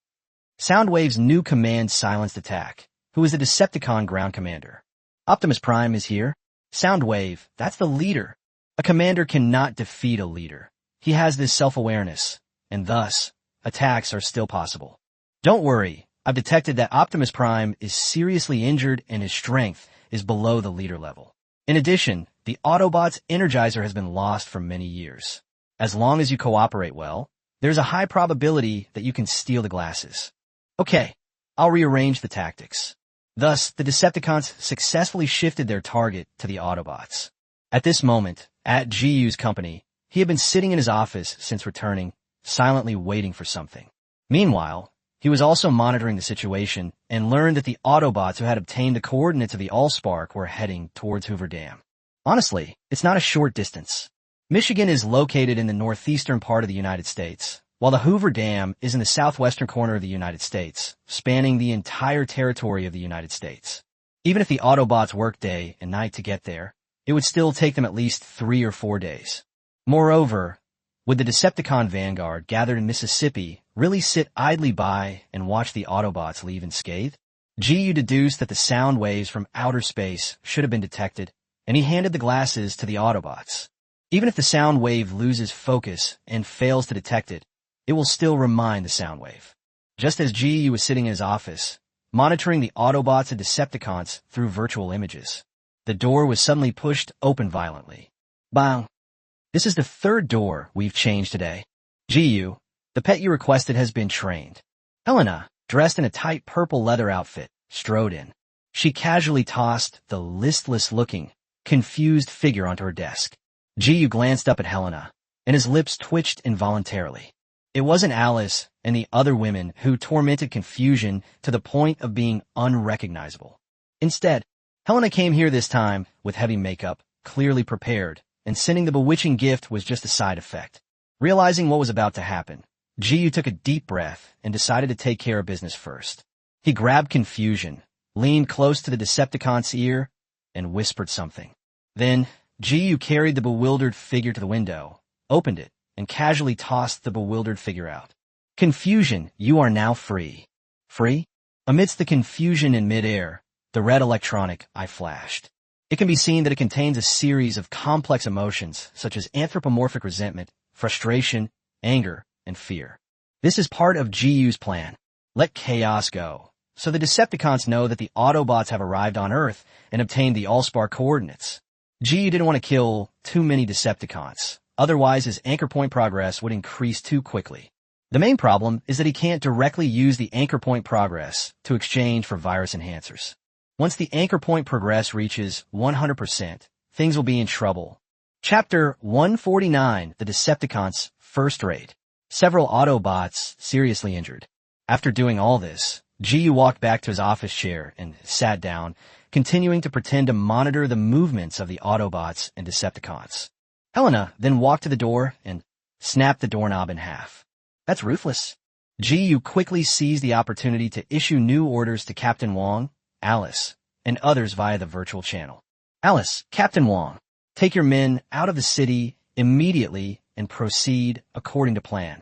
S1: Soundwave's new command silenced Attack, who is the Decepticon ground commander. Optimus Prime is here. Soundwave, that's the leader. A commander cannot defeat a leader. He has this self-awareness, and thus, attacks are still possible. Don't worry, I've detected that Optimus Prime is seriously injured and his strength is below the leader level. In addition, the Autobot's Energizer has been lost for many years. As long as you cooperate well, there's a high probability that you can steal the glasses. Okay, I'll rearrange the tactics. Thus, the Decepticons successfully shifted their target to the Autobots. At this moment, at GU's company, he had been sitting in his office since returning, silently waiting for something. Meanwhile, he was also monitoring the situation and learned that the Autobots who had obtained the coordinates of the Allspark were heading towards Hoover Dam. Honestly, it's not a short distance. Michigan is located in the northeastern part of the United States, while the Hoover Dam is in the southwestern corner of the United States, spanning the entire territory of the United States. Even if the Autobots worked day and night to get there, it would still take them at least 3 or 4 days. Moreover, would the Decepticon vanguard gathered in Mississippi really sit idly by and watch the Autobots leave unscathed? GU deduced that the sound waves from outer space should have been detected, and he handed the glasses to the Autobots. Even if the sound wave loses focus and fails to detect it, it will still remind the sound wave. Just as GU was sitting in his office, monitoring the Autobots and Decepticons through virtual images, the door was suddenly pushed open violently. Bang! This is the 3rd door we've changed today. GU, the pet you requested has been trained. Helena, dressed in a tight purple leather outfit, strode in. She casually tossed the listless-looking, confused figure onto her desk. GU glanced up at Helena, and his lips twitched involuntarily. It wasn't Alice and the other women who tormented confusion to the point of being unrecognizable. Instead, Helena came here this time with heavy makeup, clearly prepared, and sending the bewitching gift was just a side effect. Realizing what was about to happen, GU took a deep breath and decided to take care of business first. He grabbed Confusion, leaned close to the Decepticon's ear, and whispered something. Then, GU carried the bewildered figure to the window, opened it, and casually tossed the bewildered figure out. Confusion, you are now free. Free? Amidst the confusion in midair, the red electronic eye flashed. It can be seen that it contains a series of complex emotions such as anthropomorphic resentment, frustration, anger, and fear. This is part of GU's plan. Let chaos go. So the Decepticons know that the Autobots have arrived on Earth and obtained the Allspark coordinates. GU didn't want to kill too many Decepticons. Otherwise, his anchor point progress would increase too quickly. The main problem is that he can't directly use the anchor point progress to exchange for virus enhancers. Once the anchor point progress reaches 100%, things will be in trouble. Chapter 149, The Decepticons' First Raid. Several Autobots seriously injured. After doing all this, GU walked back to his office chair and sat down, continuing to pretend to monitor the movements of the Autobots and Decepticons. Helena then walked to the door and snapped the doorknob in half. That's ruthless. GU quickly seized the opportunity to issue new orders to Captain Wong, Alice, and others via the virtual channel. Alice, Captain Wong, take your men out of the city immediately and proceed according to plan.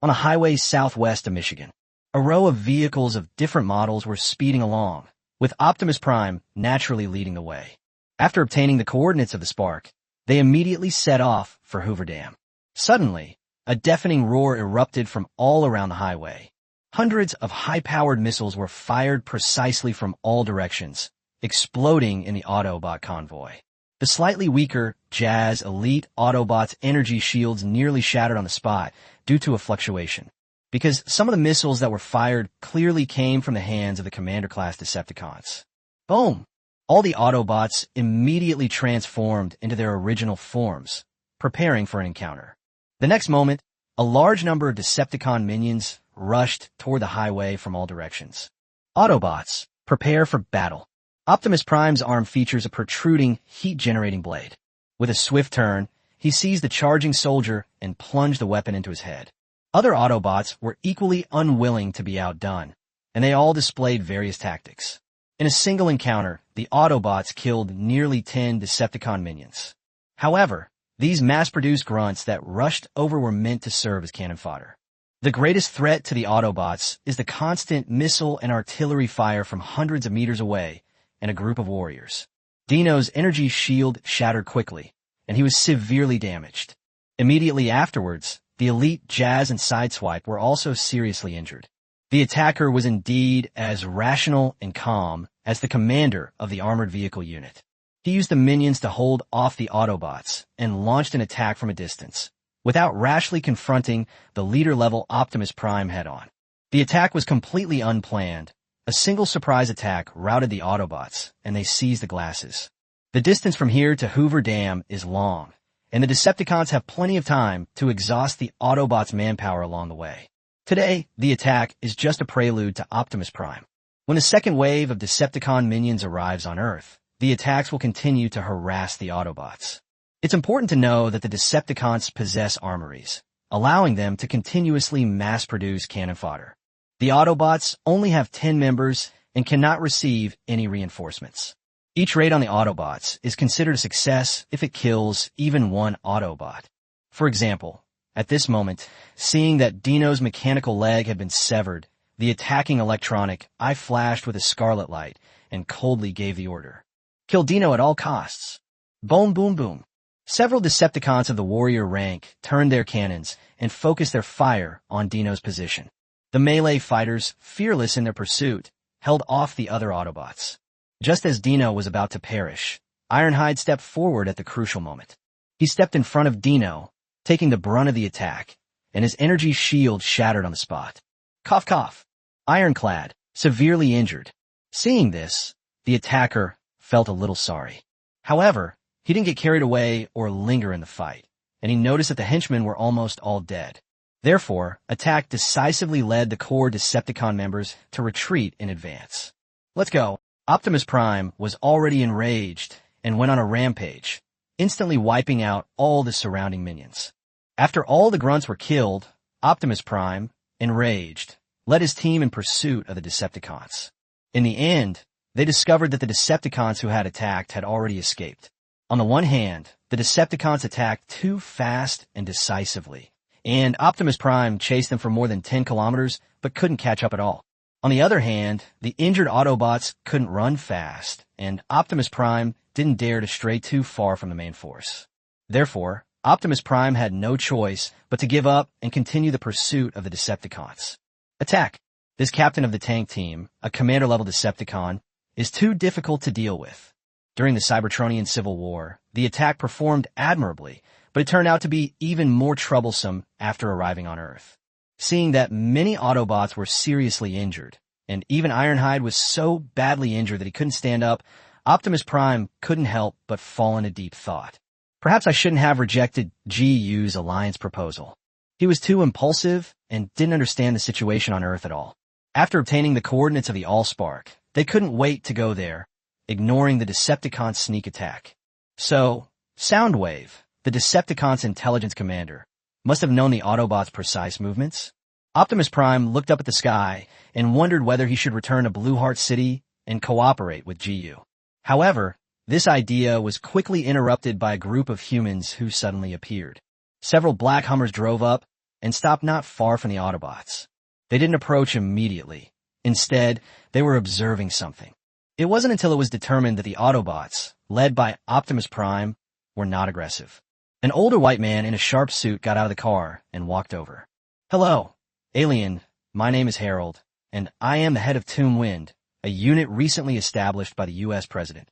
S1: On a highway southwest of Michigan, a row of vehicles of different models were speeding along, with Optimus Prime naturally leading the way. After obtaining the coordinates of the spark, they immediately set off for Hoover Dam. Suddenly, a deafening roar erupted from all around the highway. Hundreds of high-powered missiles were fired precisely from all directions, exploding in the Autobot convoy. The slightly weaker Jazz Elite Autobots' energy shields nearly shattered on the spot due to a fluctuation, because some of the missiles that were fired clearly came from the hands of the Commander-class Decepticons. Boom! All the Autobots immediately transformed into their original forms, preparing for an encounter. The next moment, a large number of Decepticon minions rushed toward the highway from all directions. Autobots, prepare for battle. Optimus Prime's arm features a protruding, heat-generating blade. With a swift turn, he seized the charging soldier and plunged the weapon into his head. Other Autobots were equally unwilling to be outdone, and they all displayed various tactics. In a single encounter, the Autobots killed nearly 10 Decepticon minions. However, these mass-produced grunts that rushed over were meant to serve as cannon fodder. The greatest threat to the Autobots is the constant missile and artillery fire from hundreds of meters away and a group of warriors. Dino's energy shield shattered quickly, and he was severely damaged. Immediately afterwards, the elite Jazz and Sideswipe were also seriously injured. The attacker was indeed as rational and calm as the commander of the armored vehicle unit. He used the minions to hold off the Autobots and launched an attack from a distance, without rashly confronting the leader-level Optimus Prime head-on. The attack was completely unplanned. A single surprise attack routed the Autobots, and they seized the glasses. The distance from here to Hoover Dam is long, and the Decepticons have plenty of time to exhaust the Autobots' manpower along the way. Today, the attack is just a prelude to Optimus Prime. When the second wave of Decepticon minions arrives on Earth, the attacks will continue to harass the Autobots. It's important to know that the Decepticons possess armories, allowing them to continuously mass-produce cannon fodder. The Autobots only have 10 members and cannot receive any reinforcements. Each raid on the Autobots is considered a success if it kills even one Autobot. For example, at this moment, seeing that Dino's mechanical leg had been severed, the attacking electronic eye flashed with a scarlet light and coldly gave the order. Kill Dino at all costs. Boom, boom, boom. Several Decepticons of the warrior rank turned their cannons and focused their fire on Dino's position. The melee fighters, fearless in their pursuit, held off the other Autobots. Just as Dino was about to perish, Ironhide stepped forward at the crucial moment. He stepped in front of Dino, taking the brunt of the attack, and his energy shield shattered on the spot. Cough, cough. Ironclad, severely injured. Seeing this, the attacker felt a little sorry. However, he didn't get carried away or linger in the fight, and he noticed that the henchmen were almost all dead. Therefore, Attack decisively led the core Decepticon members to retreat in advance. Let's go. Optimus Prime was already enraged and went on a rampage, instantly wiping out all the surrounding minions. After all the grunts were killed, Optimus Prime, enraged, led his team in pursuit of the Decepticons. In the end, they discovered that the Decepticons who had attacked had already escaped. On the one hand, the Decepticons attacked too fast and decisively, and Optimus Prime chased them for more than 10 kilometers but couldn't catch up at all. On the other hand, the injured Autobots couldn't run fast, and Optimus Prime didn't dare to stray too far from the main force. Therefore, Optimus Prime had no choice but to give up and continue the pursuit of the Decepticons. Attack. This captain of the tank team, a commander-level Decepticon, is too difficult to deal with. During the Cybertronian Civil War, the attack performed admirably, but it turned out to be even more troublesome after arriving on Earth. Seeing that many Autobots were seriously injured, and even Ironhide was so badly injured that he couldn't stand up, Optimus Prime couldn't help but fall into deep thought. Perhaps I shouldn't have rejected GU's alliance proposal. He was too impulsive and didn't understand the situation on Earth at all. After obtaining the coordinates of the Allspark, they couldn't wait to go there, ignoring the Decepticons' sneak attack. So, Soundwave, the Decepticons' intelligence commander, must have known the Autobots' precise movements. Optimus Prime looked up at the sky and wondered whether he should return to Blue Heart City and cooperate with GU. However, this idea was quickly interrupted by a group of humans who suddenly appeared. Several black Hummers drove up and stopped not far from the Autobots. They didn't approach immediately. Instead, they were observing something. It wasn't until it was determined that the Autobots, led by Optimus Prime, were not aggressive. An older white man in a sharp suit got out of the car and walked over. Hello, alien, my name is Harold, and I am the head of Tomb Wind, a unit recently established by the U.S. President.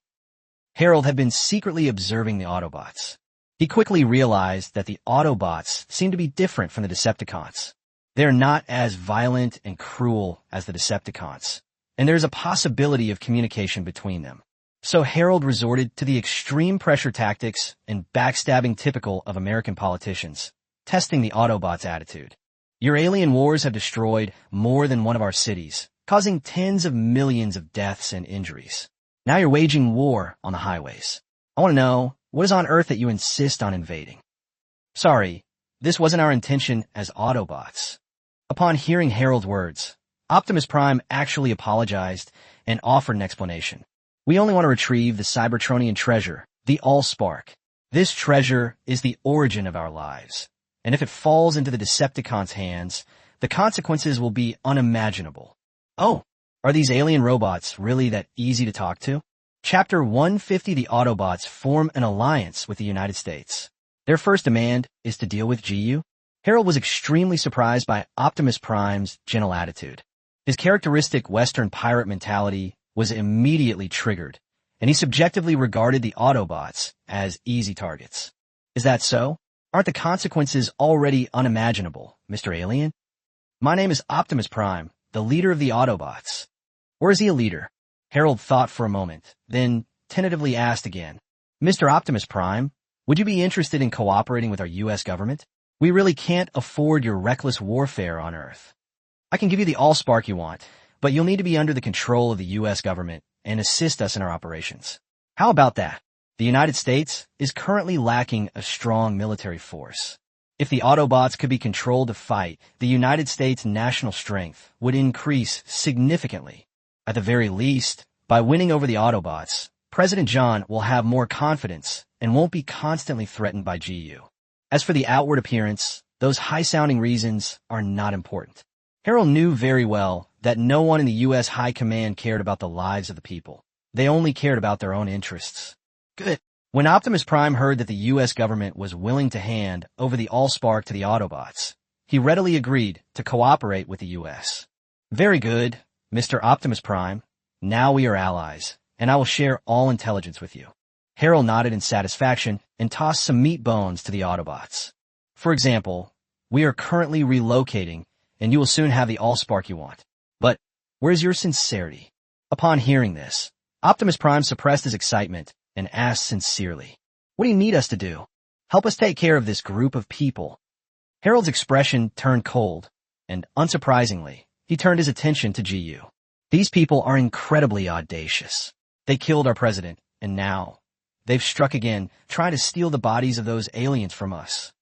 S1: Harold had been secretly observing the Autobots. He quickly realized that the Autobots seemed to be different from the Decepticons. They're not as violent and cruel as the Decepticons, and there's a possibility of communication between them. So Harold resorted to the extreme pressure tactics and backstabbing typical of American politicians, testing the Autobots' attitude. Your alien wars have destroyed more than one of our cities, causing tens of millions of deaths and injuries. Now you're waging war on the highways. I want to know, what is on Earth that you insist on invading? Sorry, this wasn't our intention as Autobots. Upon hearing Harold's words, Optimus Prime actually apologized and offered an explanation. We only want to retrieve the Cybertronian treasure, the Allspark. This treasure is the origin of our lives, and if it falls into the Decepticons' hands, the consequences will be unimaginable. Oh, are these alien robots really that easy to talk to? Chapter 150, the Autobots form an alliance with the United States. Their first demand is to deal with GU. Harold was extremely surprised by Optimus Prime's gentle attitude. His characteristic Western pirate mentality was immediately triggered, and he subjectively regarded the Autobots as easy targets. Is that so? Aren't the consequences already unimaginable, Mr. Alien? My name is Optimus Prime, the leader of the Autobots. Or is he a leader? Harold thought for a moment, then tentatively asked again. Mr. Optimus Prime, would you be interested in cooperating with our U.S. government? We really can't afford your reckless warfare on Earth. I can give you the Allspark you want, but you'll need to be under the control of the U.S. government and assist us in our operations. How about that? The United States is currently lacking a strong military force. If the Autobots could be controlled to fight, the United States' national strength would increase significantly. At the very least, by winning over the Autobots, President John will have more confidence and won't be constantly threatened by GU. As for the outward appearance, those high-sounding reasons are not important. Harold knew very well that no one in the U.S. High Command cared about the lives of the people. They only cared about their own interests. Good. When Optimus Prime heard that the U.S. government was willing to hand over the Allspark to the Autobots, he readily agreed to cooperate with the U.S. Very good, Mr. Optimus Prime. Now we are allies, and I will share all intelligence with you. Harold nodded in satisfaction and tossed some meat bones to the Autobots. For example, we are currently relocating, and you will soon have the Allspark you want. But where's your sincerity? Upon hearing this, Optimus Prime suppressed his excitement and asked sincerely, what do you need us to do? Help us take care of this group of people. Harold's expression turned cold, and unsurprisingly, he turned his attention to GU. These people are incredibly audacious. They killed our president, and now they've struck again, trying to steal the bodies of those aliens from us.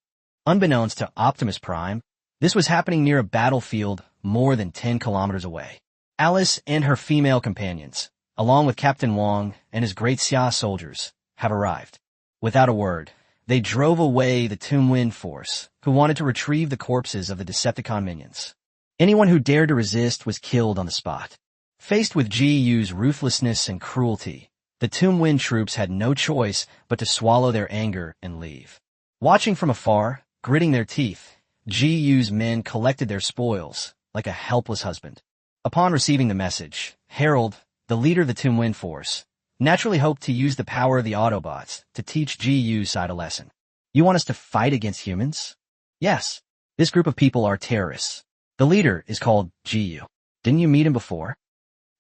S1: Unbeknownst to Optimus Prime, this was happening near a battlefield more than 10 kilometers away. Alice and her female companions, along with Captain Wong and his Great Xia soldiers, have arrived. Without a word, they drove away the Tomb Wind force, who wanted to retrieve the corpses of the Decepticon minions. Anyone who dared to resist was killed on the spot. Faced with GU's ruthlessness and cruelty, the Tomb Wind troops had no choice but to swallow their anger and leave. Watching from afar, gritting their teeth, GU's men collected their spoils, like a helpless husband. Upon receiving the message, Harold, the leader of the Tomb Wind force, naturally hoped to use the power of the Autobots to teach GU's side a lesson. You want us to fight against humans? Yes. This group of people are terrorists. The leader is called GU. Didn't you meet him before?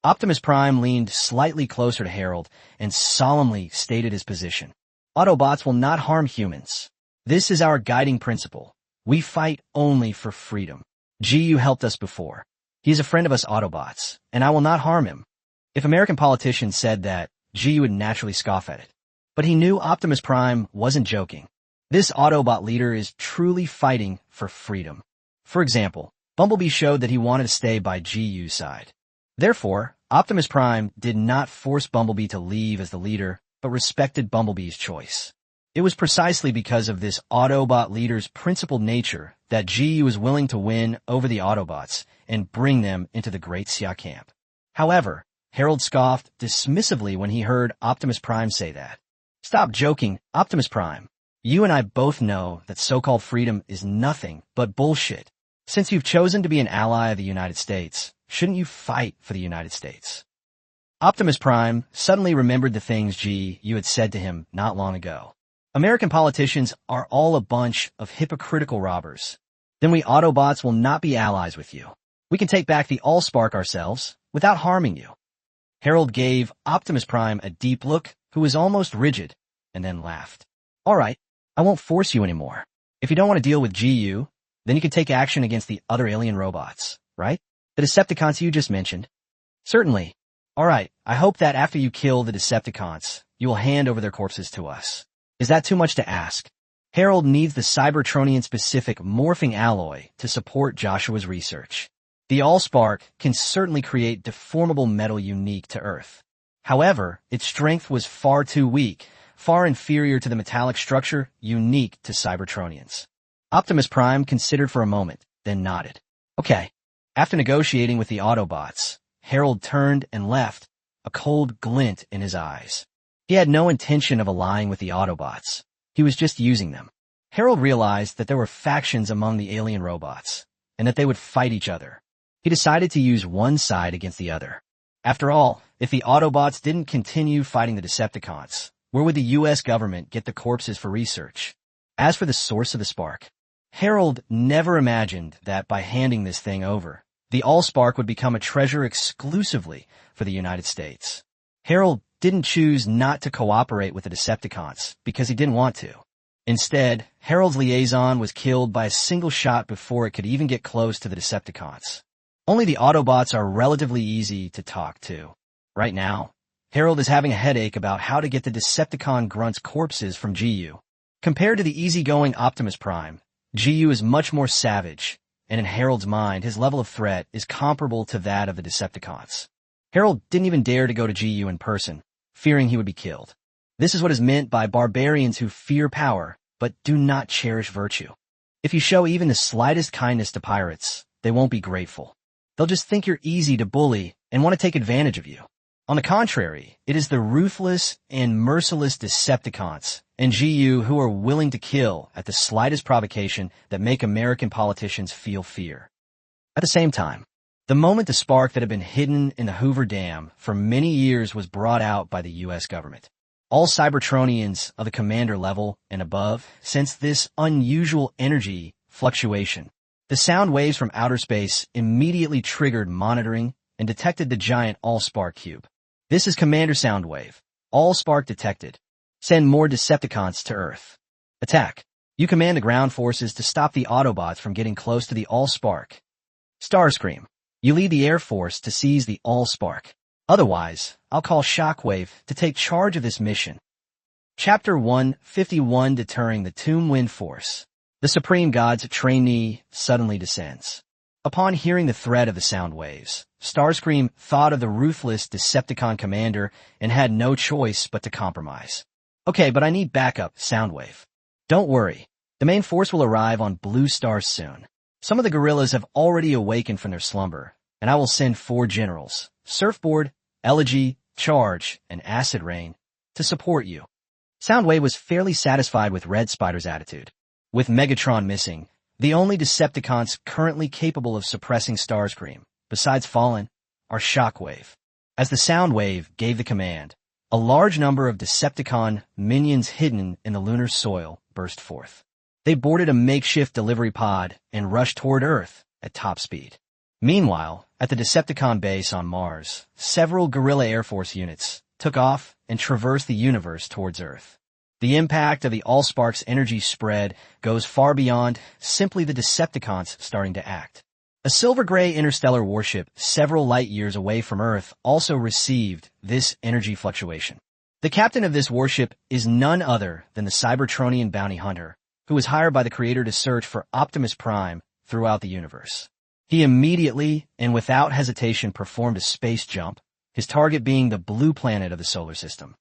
S1: Optimus Prime leaned slightly closer to Harold and solemnly stated his position. Autobots will not harm humans. This is our guiding principle. We fight only for freedom. GU helped us before. He is a friend of us Autobots, and I will not harm him. If American politicians said that, GU would naturally scoff at it. But he knew Optimus Prime wasn't joking. This Autobot leader is truly fighting for freedom. For example, Bumblebee showed that he wanted to stay by GU's side. Therefore, Optimus Prime did not force Bumblebee to leave as the leader, but respected Bumblebee's choice. It was precisely because of this Autobot leader's principled nature that GU was willing to win over the Autobots and bring them into the Great Xia camp. However, Harold scoffed dismissively when he heard Optimus Prime say that. Stop joking, Optimus Prime. You and I both know that so-called freedom is nothing but bullshit. Since you've chosen to be an ally of the United States, shouldn't you fight for the United States? Optimus Prime suddenly remembered the things GU had said to him not long ago. American politicians are all a bunch of hypocritical robbers. Then we Autobots will not be allies with you. We can take back the Allspark ourselves without harming you. Harold gave Optimus Prime a deep look, who was almost rigid, and then laughed. All right, I won't force you anymore. If you don't want to deal with GU, then you can take action against the other alien robots, right? The Decepticons you just mentioned. Certainly. Alright, I hope that after you kill the Decepticons, you will hand over their corpses to us. Is that too much to ask? Harold needs the Cybertronian-specific morphing alloy to support Joshua's research. The Allspark can certainly create deformable metal unique to Earth. However, its strength was far too weak, far inferior to the metallic structure unique to Cybertronians. Optimus Prime considered for a moment, then nodded. Okay. After negotiating with the Autobots, Harold turned and left, a cold glint in his eyes. He had no intention of allying with the Autobots. He was just using them. Harold realized that there were factions among the alien robots, and that they would fight each other. He decided to use one side against the other. After all, if the Autobots didn't continue fighting the Decepticons, where would the U.S. government get the corpses for research? As for the source of the spark, Harold never imagined that by handing this thing over, the Allspark would become a treasure exclusively for the United States. Harold didn't choose not to cooperate with the Decepticons because he didn't want to. Instead, Harold's liaison was killed by a single shot before it could even get close to the Decepticons. Only the Autobots are relatively easy to talk to. Right now, Harold is having a headache about how to get the Decepticon grunts' corpses from GU. Compared to the easygoing Optimus Prime, GU is much more savage, and in Harold's mind, his level of threat is comparable to that of the Decepticons. Harold didn't even dare to go to GU in person, fearing he would be killed. This is what is meant by barbarians who fear power, but do not cherish virtue. If you show even the slightest kindness to pirates, they won't be grateful. They'll just think you're easy to bully and want to take advantage of you. On the contrary, it is the ruthless and merciless Decepticons and GU who are willing to kill at the slightest provocation that make American politicians feel fear. At the same time, the moment the spark that had been hidden in the Hoover Dam for many years was brought out by the U.S. government, all Cybertronians of the commander level and above sensed this unusual energy fluctuation. The sound waves from outer space immediately triggered monitoring and detected the giant Allspark cube. This is Commander Soundwave. Allspark detected. Send more Decepticons to Earth. Attack. You command the ground forces to stop the Autobots from getting close to the Allspark. Starscream. You lead the Air Force to seize the Allspark. Otherwise, I'll call Shockwave to take charge of this mission. Chapter 151 Deterring the Tomb Wind Force. The Supreme God's trainee suddenly descends. Upon hearing the threat of the sound waves, Starscream thought of the ruthless Decepticon commander and had no choice but to compromise. Okay, but I need backup, Soundwave. Don't worry. The main force will arrive on Blue Star soon. Some of the guerrillas have already awakened from their slumber, and I will send 4 generals, Surfboard, Elegy, Charge, and Acid Rain, to support you. Soundwave was fairly satisfied with Red Spider's attitude. With Megatron missing, the only Decepticons currently capable of suppressing Starscream, besides Fallen, are Shockwave. As the Soundwave gave the command, a large number of Decepticon minions hidden in the lunar soil burst forth. They boarded a makeshift delivery pod and rushed toward Earth at top speed. Meanwhile, at the Decepticon base on Mars, several guerrilla Air Force units took off and traversed the universe towards Earth. The impact of the Allspark's energy spread goes far beyond simply the Decepticons starting to act. A silver-gray interstellar warship several light years away from Earth also received this energy fluctuation. The captain of this warship is none other than the Cybertronian bounty hunter, who was hired by the creator to search for Optimus Prime throughout the universe. He immediately and without hesitation performed a space jump, his target being the blue planet of the solar system.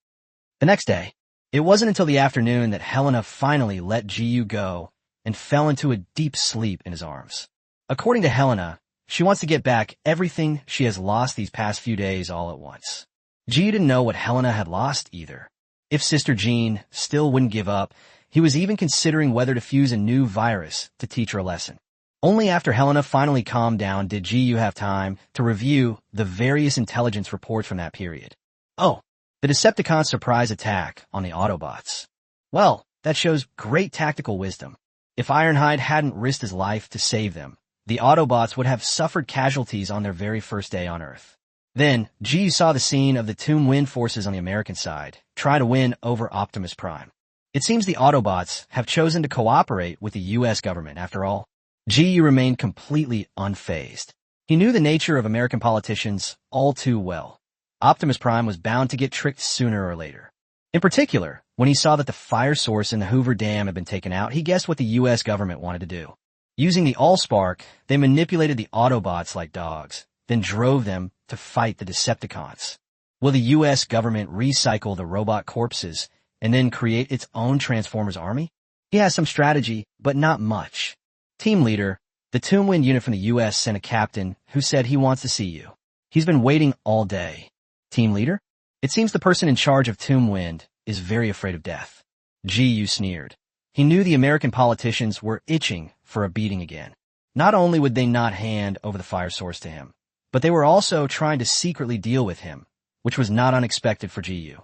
S1: The next day, it wasn't until the afternoon that Helena finally let GU go and fell into a deep sleep in his arms. According to Helena, she wants to get back everything she has lost these past few days all at once. GU didn't know what Helena had lost either. If Sister Jean still wouldn't give up, he was even considering whether to fuse a new virus to teach her a lesson. Only after Helena finally calmed down did GU have time to review the various intelligence reports from that period. Oh, the Decepticons' surprise attack on the Autobots. Well, that shows great tactical wisdom. If Ironhide hadn't risked his life to save them, the Autobots would have suffered casualties on their very first day on Earth. Then, GU saw the scene of the Tomb Wind forces on the American side try to win over Optimus Prime. It seems the Autobots have chosen to cooperate with the U.S. government after all. GU remained completely unfazed. He knew the nature of American politicians all too well. Optimus Prime was bound to get tricked sooner or later. In particular, when he saw that the fire source in the Hoover Dam had been taken out, he guessed what the U.S. government wanted to do. Using the Allspark, they manipulated the Autobots like dogs, then drove them to fight the Decepticons. Will the U.S. government recycle the robot corpses and then create its own Transformers army? He has some strategy, but not much. Team leader, the Toonwind unit from the U.S. sent a captain who said he wants to see you. He's been waiting all day. Team leader? It seems the person in charge of Toonwind is very afraid of death. GU sneered. He knew the American politicians were itching for a beating again. Not only would they not hand over the fire source to him, but they were also trying to secretly deal with him, which was not unexpected for GU.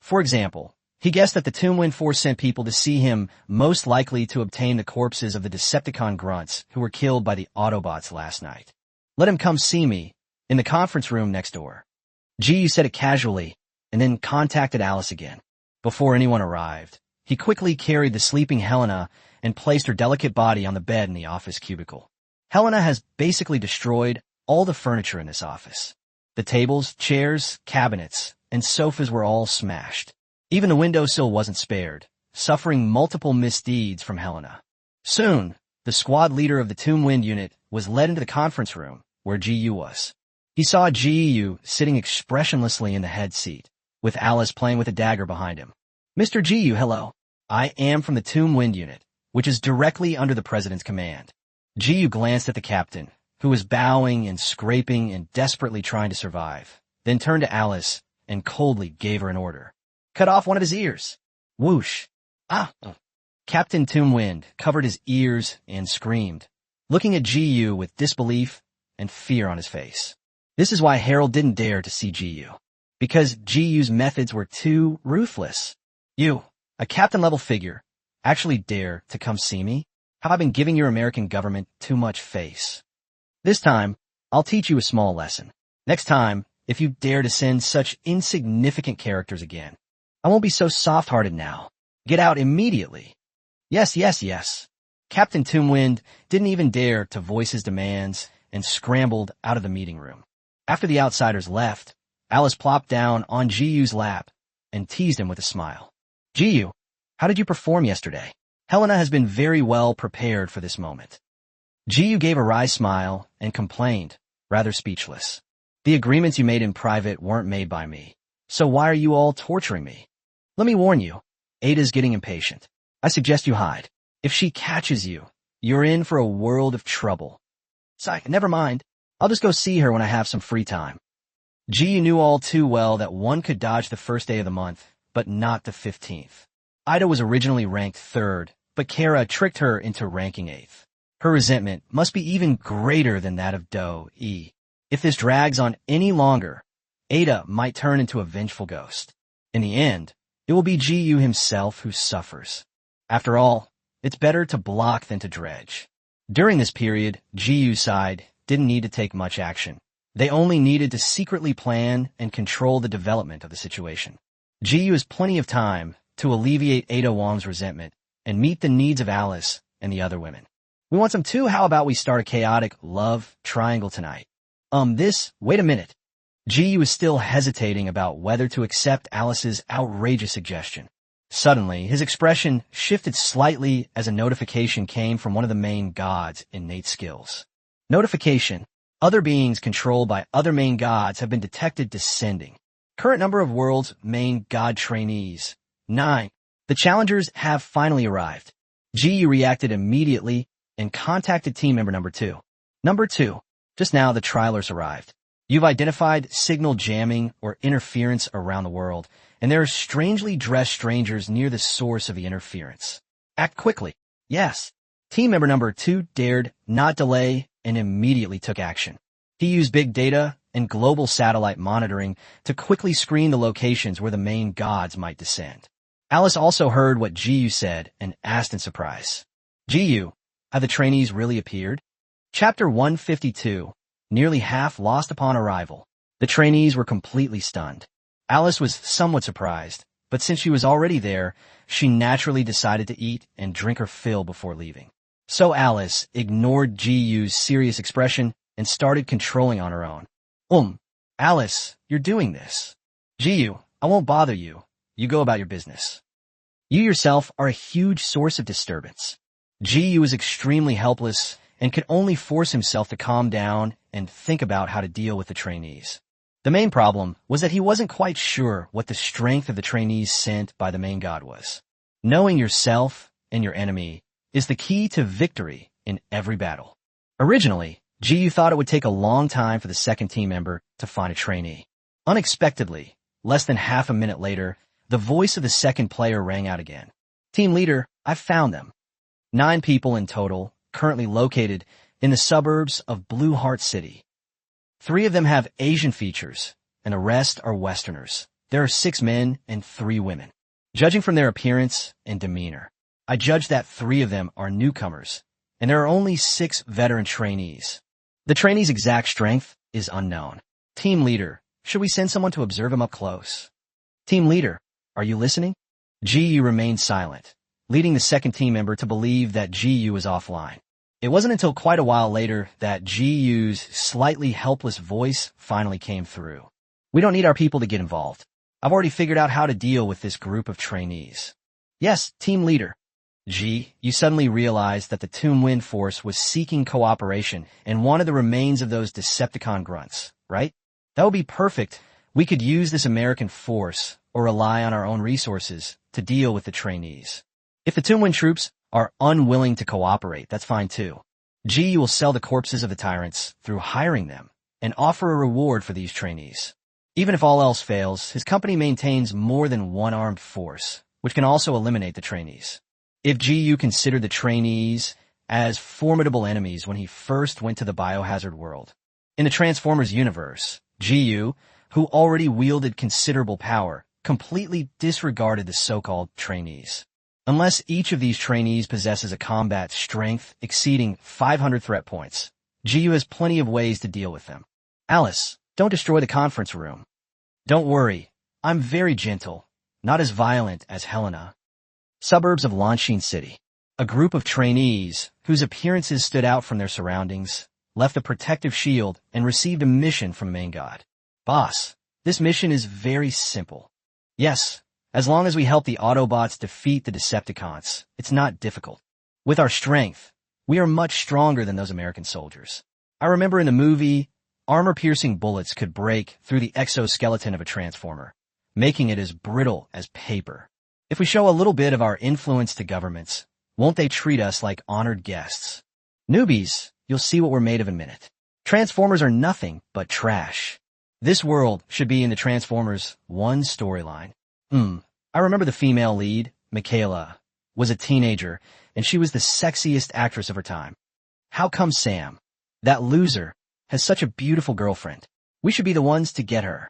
S1: For example, he guessed that the Toonwind Force sent people to see him, most likely to obtain the corpses of the Decepticon grunts who were killed by the Autobots last night. Let him come see me in the conference room next door. GU said it casually and then contacted Alice again. Before anyone arrived, he quickly carried the sleeping Helena and placed her delicate body on the bed in the office cubicle. Helena has basically destroyed all the furniture in this office. The tables, chairs, cabinets, and sofas were all smashed. Even the windowsill wasn't spared, suffering multiple misdeeds from Helena. Soon, the squad leader of the Toonwind unit was led into the conference room where GU was. He saw GU sitting expressionlessly in the head seat, with Alice playing with a dagger behind him. Mr. GU, hello. I am from the Toonwind unit, which is directly under the president's command. GU glanced at the captain, who was bowing and scraping and desperately trying to survive, then turned to Alice and coldly gave her an order. Cut off one of his ears. Whoosh. Ah. Captain Toonwind covered his ears and screamed, looking at GU with disbelief and fear on his face. This is why Harold didn't dare to see GU. Because GU's methods were too ruthless. You, a captain-level figure, actually dare to come see me? Have I been giving your American government too much face? This time, I'll teach you a small lesson. Next time, if you dare to send such insignificant characters again, I won't be so soft-hearted now. Get out immediately. Yes. Captain Toonwind didn't even dare to voice his demands and scrambled out of the meeting room. After the outsiders left, Alice plopped down on GU's lap and teased him with a smile. GU, how did you perform yesterday? Helena has been very well prepared for this moment. GU gave a wry smile and complained, rather speechless. The agreements you made in private weren't made by me, so why are you all torturing me? Let me warn you, Ada's getting impatient. I suggest you hide. If she catches you, you're in for a world of trouble. Never mind. I'll just go see her when I have some free time. GU knew all too well that one could dodge the first day of the month, but not the 15th. Ida was originally ranked 3rd, but Kara tricked her into ranking 8th. Her resentment must be even greater than that of Do-E. If this drags on any longer, Ada might turn into a vengeful ghost. In the end, it will be GU himself who suffers. After all, it's better to block than to dredge. During this period, GU's side didn't need to take much action. They only needed to secretly plan and control the development of the situation. GU has plenty of time to alleviate Ada Wong's resentment and meet the needs of Alice and the other women. We want some too. How about we start a chaotic love triangle tonight? Wait a minute. GU is still hesitating about whether to accept Alice's outrageous suggestion. Suddenly, his expression shifted slightly as a notification came from one of the main gods' innate skills. Notification. Other beings controlled by other main gods have been detected descending. Current number of world's main god trainees, 9. The challengers have finally arrived. GU reacted immediately and contacted team member number 2. Number 2. Just now the trialers arrived. You've identified signal jamming or interference around the world, and there are strangely dressed strangers near the source of the interference. Act quickly. Yes. Team member number 2 dared not delay and immediately took action. He used big data and global satellite monitoring to quickly screen the locations where the main gods might descend. Alice also heard what GU said and asked in surprise. GU, have the trainees really appeared? Chapter 152. Nearly half lost upon arrival. The trainees were completely stunned. Alice was somewhat surprised, but since she was already there, she naturally decided to eat and drink her fill before leaving. So Alice ignored GU's serious expression and started controlling on her own. Alice, you're doing this. Jiyu, I won't bother you. You go about your business. You yourself are a huge source of disturbance. Jiyu is extremely helpless and could only force himself to calm down and think about how to deal with the trainees. The main problem was that he wasn't quite sure what the strength of the trainees sent by the main god was. Knowing yourself and your enemy is the key to victory in every battle. Originally, Jiyu thought it would take a long time for the second team member to find a trainee. Unexpectedly, less than half a minute later, the voice of the second player rang out again. Team leader, I've found them. 9 people in total, currently located in the suburbs of Blue Heart City. 3 of them have Asian features, and the rest are Westerners. There are 6 men and 3 women. Judging from their appearance and demeanor, I judge that 3 of them are newcomers, and there are only 6 veteran trainees. The trainee's exact strength is unknown. Team leader, should we send someone to observe him up close? Team leader, are you listening? Jiyu remained silent, leading the second team member to believe that Jiyu was offline. It wasn't until quite a while later that Jiyu's slightly helpless voice finally came through. We don't need our people to get involved. I've already figured out how to deal with this group of trainees. Yes, team leader. Ji, you suddenly realized that the Toon Wind force was seeking cooperation and wanted the remains of those Decepticon grunts, right? That would be perfect. We could use this American force or rely on our own resources to deal with the trainees. If the Toon Wind troops are unwilling to cooperate, that's fine too. Ji will sell the corpses of the tyrants through hiring them and offer a reward for these trainees. Even if all else fails, his company maintains more than one armed force, which can also eliminate the trainees. If Jiyu considered the trainees as formidable enemies when he first went to the biohazard world. In the Transformers universe, Jiyu, who already wielded considerable power, completely disregarded the so-called trainees. Unless each of these trainees possesses a combat strength exceeding 500 threat points, Jiyu has plenty of ways to deal with them. Alice, don't destroy the conference room. Don't worry, I'm very gentle, not as violent as Helena. Suburbs of Lanshin City. A group of trainees, whose appearances stood out from their surroundings, left a protective shield and received a mission from Main God. Boss, this mission is very simple. Yes, as long as we help the Autobots defeat the Decepticons, it's not difficult. With our strength, we are much stronger than those American soldiers. I remember in the movie, armor-piercing bullets could break through the exoskeleton of a Transformer, making it as brittle as paper. If we show a little bit of our influence to governments, won't they treat us like honored guests? Newbies, you'll see what we're made of in a minute. Transformers are nothing but trash. This world should be in the Transformers one storyline. I remember the female lead, Michaela, was a teenager, and she was the sexiest actress of her time. How come Sam, that loser, has such a beautiful girlfriend? We should be the ones to get her.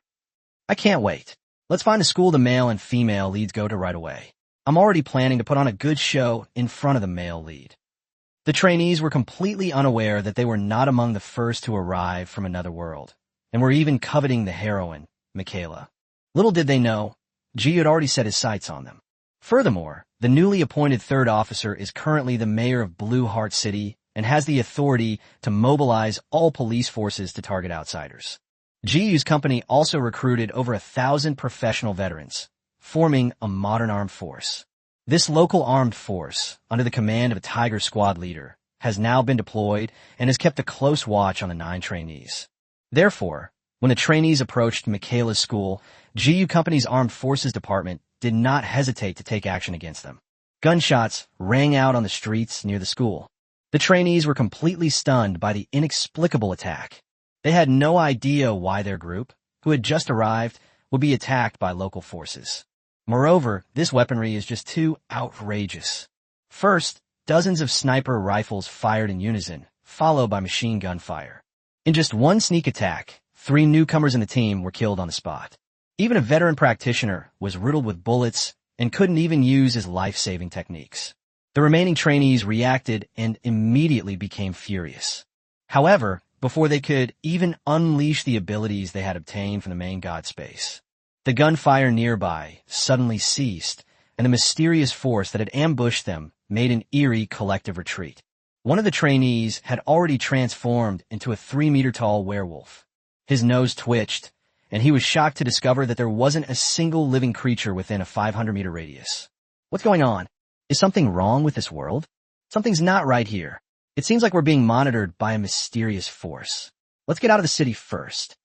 S1: I can't wait. Let's find a school the male and female leads go to right away. I'm already planning to put on a good show in front of the male lead. The trainees were completely unaware that they were not among the first to arrive from another world, and were even coveting the heroine, Michaela. Little did they know, G had already set his sights on them. Furthermore, the newly appointed third officer is currently the mayor of Blue Heart City and has the authority to mobilize all police forces to target outsiders. GU's company also recruited over 1,000 professional veterans, forming a modern armed force. This local armed force, under the command of a Tiger Squad leader, has now been deployed and has kept a close watch on the 9 trainees. Therefore, when the trainees approached Michaela's school, GU Company's Armed Forces Department did not hesitate to take action against them. Gunshots rang out on the streets near the school. The trainees were completely stunned by the inexplicable attack. They had no idea why their group, who had just arrived, would be attacked by local forces. Moreover, this weaponry is just too outrageous. First, dozens of sniper rifles fired in unison, followed by machine gun fire. In just one sneak attack, 3 newcomers in the team were killed on the spot. Even a veteran practitioner was riddled with bullets and couldn't even use his life-saving techniques. The remaining trainees reacted and immediately became furious. However, before they could even unleash the abilities they had obtained from the main god space, the gunfire nearby suddenly ceased, and the mysterious force that had ambushed them made an eerie collective retreat. One of the trainees had already transformed into a 3-meter-tall werewolf. His nose twitched, and he was shocked to discover that there wasn't a single living creature within a 500-meter radius. What's going on? Is something wrong with this world? Something's not right here. It seems like we're being monitored by a mysterious force. Let's get out of the city first.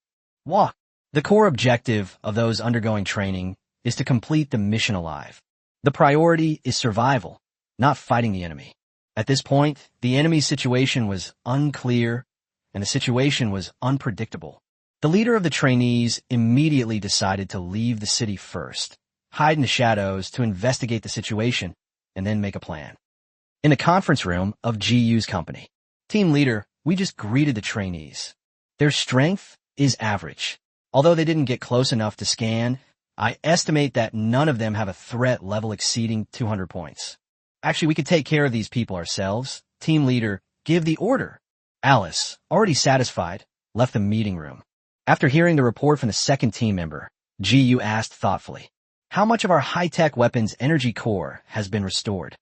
S1: Walk. The core objective of those undergoing training is to complete the mission alive. The priority is survival, not fighting the enemy. At this point, the enemy's situation was unclear, and the situation was unpredictable. The leader of the trainees immediately decided to leave the city first, hide in the shadows to investigate the situation, and then make a plan. In the conference room of GU's company, team leader, we just greeted the trainees. Their strength is average. Although they didn't get close enough to scan, I estimate that none of them have a threat level exceeding 200 points. Actually, we could take care of these people ourselves. Team leader, give the order. Alice, already satisfied, left the meeting room. After hearing the report from the second team member, GU asked thoughtfully, how much of our high-tech weapons energy core has been restored?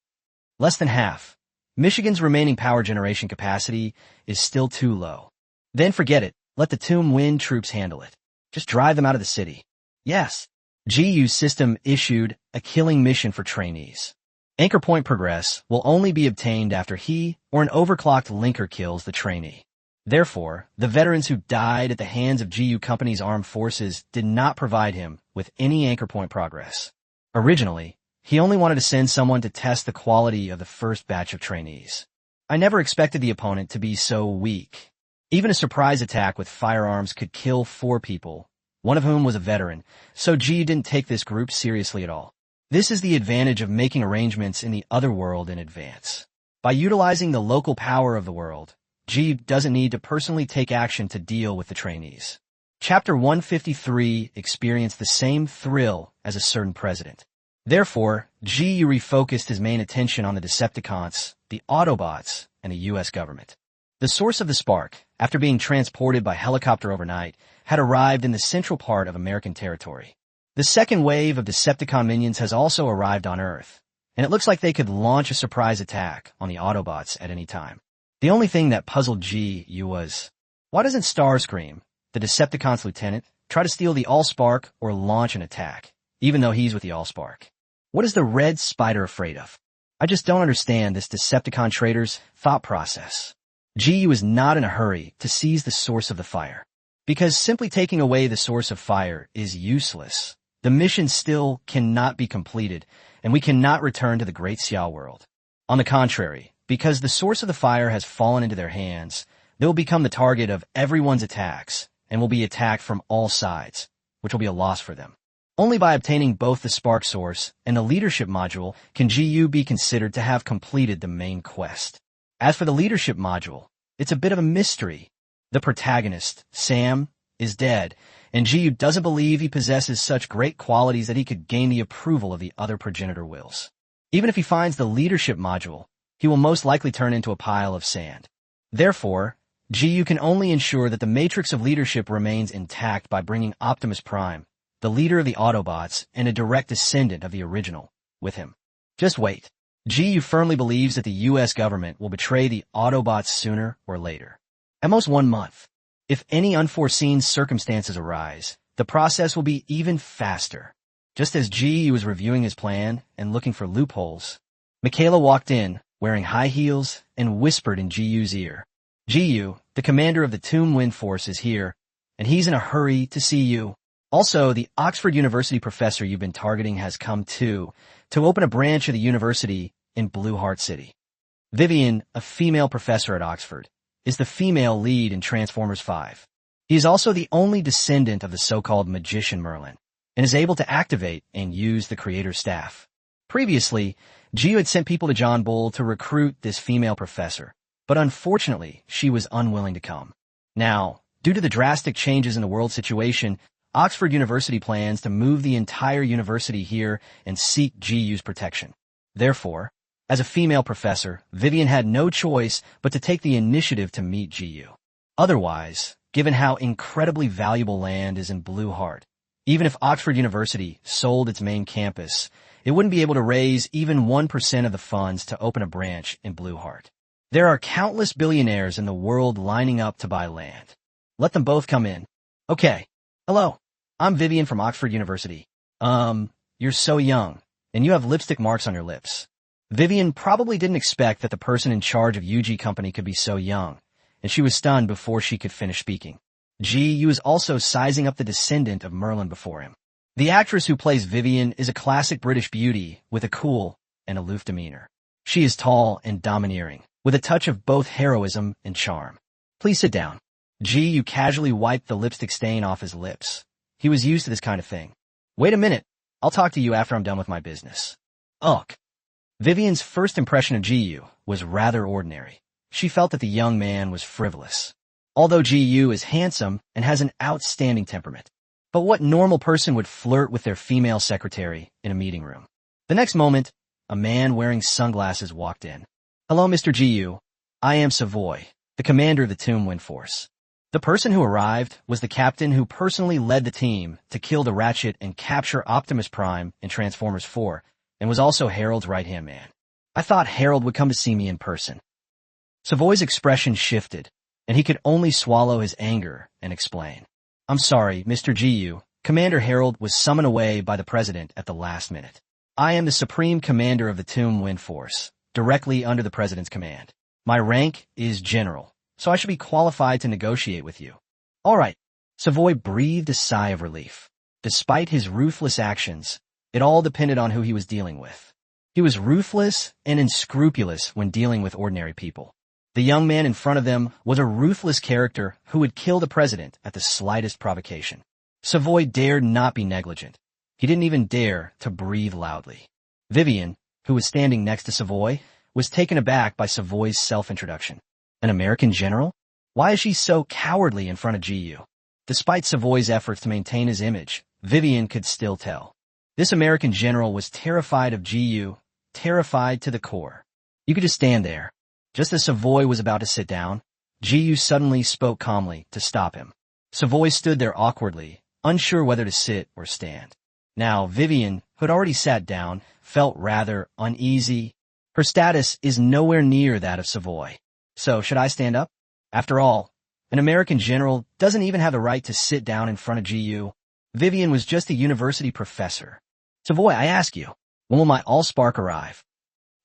S1: Less than half. Michigan's remaining power generation capacity is still too low. Then forget it. Let the Tomb Wind troops handle it. Just drive them out of the city. Yes. GU's system issued a killing mission for trainees. Anchor point progress will only be obtained after he or an overclocked linker kills the trainee. Therefore, the veterans who died at the hands of GU Company's armed forces did not provide him with any anchor point progress. Originally, he only wanted to send someone to test the quality of the first batch of trainees. I never expected the opponent to be so weak. Even a surprise attack with firearms could kill 4 people, one of whom was a veteran, so GU didn't take this group seriously at all. This is the advantage of making arrangements in the other world in advance. By utilizing the local power of the world, GU doesn't need to personally take action to deal with the trainees. Chapter 153 experienced the same thrill as a certain president. Therefore, GU refocused his main attention on the Decepticons, the Autobots, and the U.S. government. The source of the spark, after being transported by helicopter overnight, had arrived in the central part of American territory. The second wave of Decepticon minions has also arrived on Earth, and it looks like they could launch a surprise attack on the Autobots at any time. The only thing that puzzled GU was, why doesn't Starscream, the Decepticons' lieutenant, try to steal the Allspark or launch an attack, even though he's with the Allspark? What is the Red Spider afraid of? I just don't understand this Decepticon traitor's thought process. GU is not in a hurry to seize the source of the fire. Because simply taking away the source of fire is useless. The mission still cannot be completed, and we cannot return to the Great Xiao world. On the contrary, because the source of the fire has fallen into their hands, they will become the target of everyone's attacks, and will be attacked from all sides, which will be a loss for them. Only by obtaining both the spark source and the leadership module can GU be considered to have completed the main quest. As for the leadership module, it's a bit of a mystery. The protagonist, Sam, is dead, and GU doesn't believe he possesses such great qualities that he could gain the approval of the other progenitor wills. Even if he finds the leadership module, he will most likely turn into a pile of sand. Therefore, GU can only ensure that the matrix of leadership remains intact by bringing Optimus Prime, the leader of the Autobots and a direct descendant of the original, with him. Just wait. GU firmly believes that the U.S. government will betray the Autobots sooner or later. At most 1 month. If any unforeseen circumstances arise, the process will be even faster. Just as GU was reviewing his plan and looking for loopholes, Michaela walked in, wearing high heels, and whispered in GU's ear. GU, the commander of the Tomb Wind Force, is here, and he's in a hurry to see you. Also, the Oxford University professor you've been targeting has come to open a branch of the university in Blue Heart City. Vivian, a female professor at Oxford, is the female lead in Transformers 5. He is also the only descendant of the so-called magician Merlin, and is able to activate and use the creator's staff. Previously, GU had sent people to John Bull to recruit this female professor, but unfortunately, she was unwilling to come. Now, due to the drastic changes in the world situation, Oxford University plans to move the entire university here and seek GU's protection. Therefore, as a female professor, Vivian had no choice but to take the initiative to meet GU. Otherwise, given how incredibly valuable land is in Blue Heart, even if Oxford University sold its main campus, it wouldn't be able to raise even 1% of the funds to open a branch in Blue Heart. There are countless billionaires in the world lining up to buy land. Let them both come in. Okay. Hello. I'm Vivian from Oxford University. You're so young, and you have lipstick marks on your lips. Vivian probably didn't expect that the person in charge of UG Company could be so young, and she was stunned before she could finish speaking. GU is also sizing up the descendant of Merlin before him. The actress who plays Vivian is a classic British beauty with a cool and aloof demeanor. She is tall and domineering, with a touch of both heroism and charm. Please sit down. GU casually wiped the lipstick stain off his lips. He was used to this kind of thing. Wait a minute. I'll talk to you after I'm done with my business. Ugh. Vivian's first impression of GU was rather ordinary. She felt that the young man was frivolous. Although GU is handsome and has an outstanding temperament. But what normal person would flirt with their female secretary in a meeting room? The next moment, a man wearing sunglasses walked in. Hello, Mr. GU. I am Savoy, the commander of the Tomb Wind Force. The person who arrived was the captain who personally led the team to kill the Ratchet and capture Optimus Prime in Transformers 4, and was also Harold's right-hand man. I thought Harold would come to see me in person. Savoy's expression shifted, and he could only swallow his anger and explain. I'm sorry, Mr. GU. Commander Harold was summoned away by the president at the last minute. I am the supreme commander of the Tomb Wind Force, directly under the president's command. My rank is general, so I should be qualified to negotiate with you. All right. Savoy breathed a sigh of relief. Despite his ruthless actions, it all depended on who he was dealing with. He was ruthless and unscrupulous when dealing with ordinary people. The young man in front of them was a ruthless character who would kill the president at the slightest provocation. Savoy dared not be negligent. He didn't even dare to breathe loudly. Vivian, who was standing next to Savoy, was taken aback by Savoy's self-introduction. An American general? Why is she so cowardly in front of GU? Despite Savoy's efforts to maintain his image, Vivian could still tell. This American general was terrified of GU, terrified to the core. You could just stand there. Just as Savoy was about to sit down, GU suddenly spoke calmly to stop him. Savoy stood there awkwardly, unsure whether to sit or stand. Now, Vivian, who had already sat down, felt rather uneasy. Her status is nowhere near that of Savoy. So, should I stand up? After all, an American general doesn't even have the right to sit down in front of GU. Vivian was just a university professor. Savoy, I ask you, when will my Allspark arrive?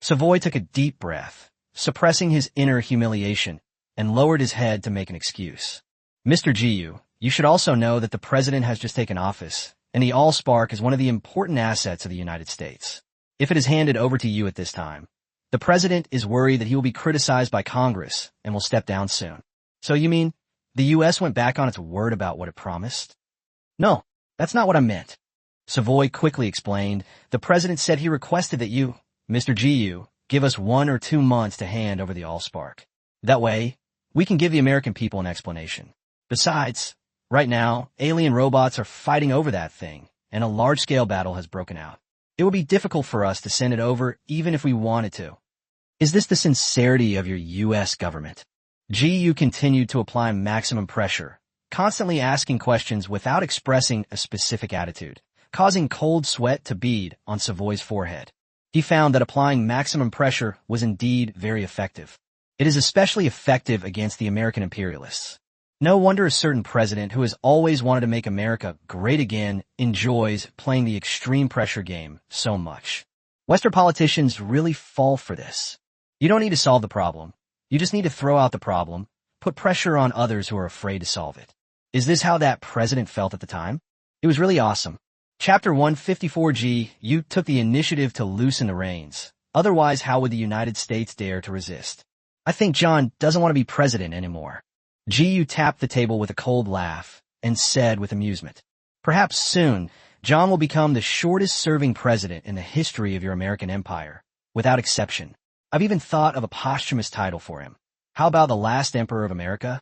S1: Savoy took a deep breath, suppressing his inner humiliation, and lowered his head to make an excuse. Mr. GU, you should also know that the president has just taken office, and the Allspark is one of the important assets of the United States. If it is handed over to you at this time, the president is worried that he will be criticized by Congress and will step down soon. So you mean the U.S. went back on its word about what it promised? No, that's not what I meant. Savoy quickly explained. The president said he requested that you, Mr. GU, give us 1 or 2 months to hand over the Allspark. That way, we can give the American people an explanation. Besides, right now, alien robots are fighting over that thing, and a large-scale battle has broken out. It would be difficult for us to send it over even if we wanted to. Is this the sincerity of your U.S. government? GU continued to apply maximum pressure, constantly asking questions without expressing a specific attitude, causing cold sweat to bead on Savoy's forehead. He found that applying maximum pressure was indeed very effective. It is especially effective against the American imperialists. No wonder a certain president who has always wanted to make America great again enjoys playing the extreme pressure game so much. Western politicians really fall for this. You don't need to solve the problem. You just need to throw out the problem, put pressure on others who are afraid to solve it. Is this how that president felt at the time? It was really awesome. Chapter 154G, you took the initiative to loosen the reins. Otherwise, how would the United States dare to resist? I think John doesn't want to be president anymore. GU tapped the table with a cold laugh and said with amusement, perhaps soon, John will become the shortest-serving president in the history of your American empire, without exception. I've even thought of a posthumous title for him. How about the last emperor of America?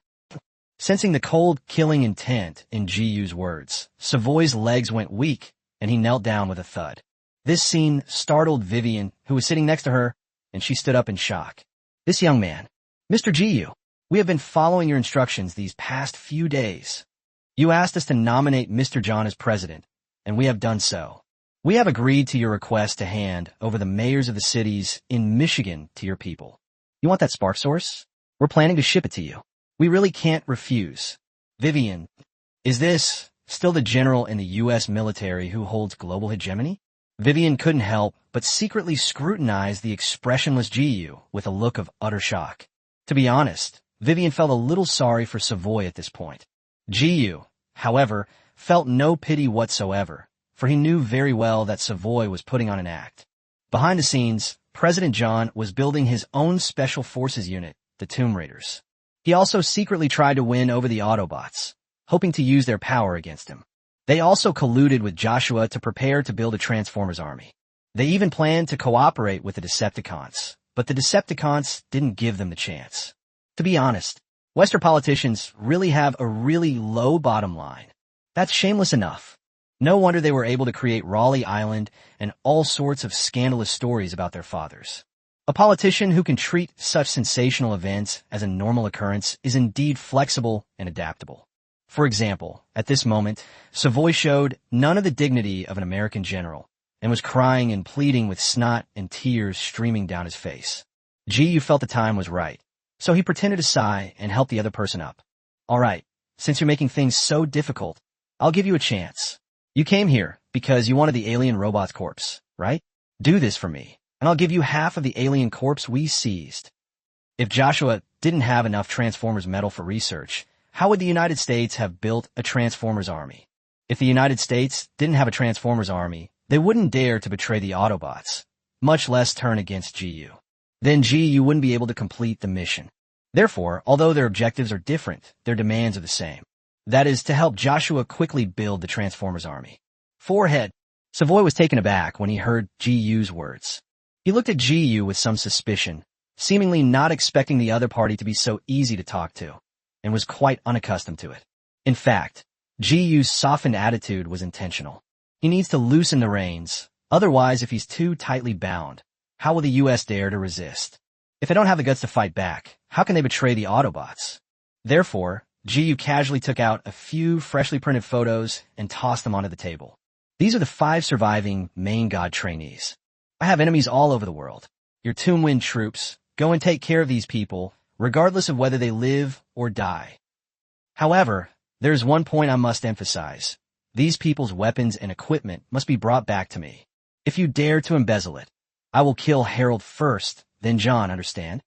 S1: Sensing the cold, killing intent in GU's words, Savoy's legs went weak, and he knelt down with a thud. This scene startled Vivian, who was sitting next to her, and she stood up in shock. This young man, Mr. GU, we have been following your instructions these past few days. You asked us to nominate Mr. John as president, and we have done so. We have agreed to your request to hand over the mayors of the cities in Michigan to your people. You You want that spark source? We're planning to ship it to you. We really can't refuse. Vivian, is this still the general in the U.S. military who holds global hegemony? Vivian couldn't help but secretly scrutinize the expressionless Jiyu with a look of utter shock. To be honest, Vivian felt a little sorry for Savoy at this point. Jiyu, however, felt no pity whatsoever, for he knew very well that Savoy was putting on an act. Behind the scenes, President John was building his own special forces unit, the Tomb Raiders. He also secretly tried to win over the Autobots, hoping to use their power against him. They also colluded with Joshua to prepare to build a Transformers army. They even planned to cooperate with the Decepticons, but the Decepticons didn't give them the chance. To be honest, Western politicians really have a really low bottom line. That's shameless enough. No wonder they were able to create Raleigh Island and all sorts of scandalous stories about their fathers. A politician who can treat such sensational events as a normal occurrence is indeed flexible and adaptable. For example, at this moment, Savoy showed none of the dignity of an American general and was crying and pleading with snot and tears streaming down his face. Jiyu felt the time was right, so he pretended to sigh and helped the other person up. All right, since you're making things so difficult, I'll give you a chance. You came here because you wanted the alien robot's corpse, right? Do this for me, and I'll give you half of the alien corpse we seized. If Joshua didn't have enough Transformers metal for research, how would the United States have built a Transformers army? If the United States didn't have a Transformers army, they wouldn't dare to betray the Autobots, much less turn against GU. Then GU wouldn't be able to complete the mission. Therefore, although their objectives are different, their demands are the same. That is, to help Joshua quickly build the Transformers army. Forehead. Savoy was taken aback when he heard GU's words. He looked at GU with some suspicion, seemingly not expecting the other party to be so easy to talk to, and was quite unaccustomed to it. In fact, GU's softened attitude was intentional. He needs to loosen the reins, otherwise if he's too tightly bound, how will the U.S. dare to resist? If they don't have the guts to fight back, how can they betray the Autobots? Therefore, GU casually took out a few freshly printed photos and tossed them onto the table. These are the 5 surviving main god trainees. I have enemies all over the world. Your Toonwind troops, go and take care of these people, regardless of whether they live or die. However, there's one point I must emphasize. These people's weapons and equipment must be brought back to me. If you dare to embezzle it, I will kill Harold first, then John, understand?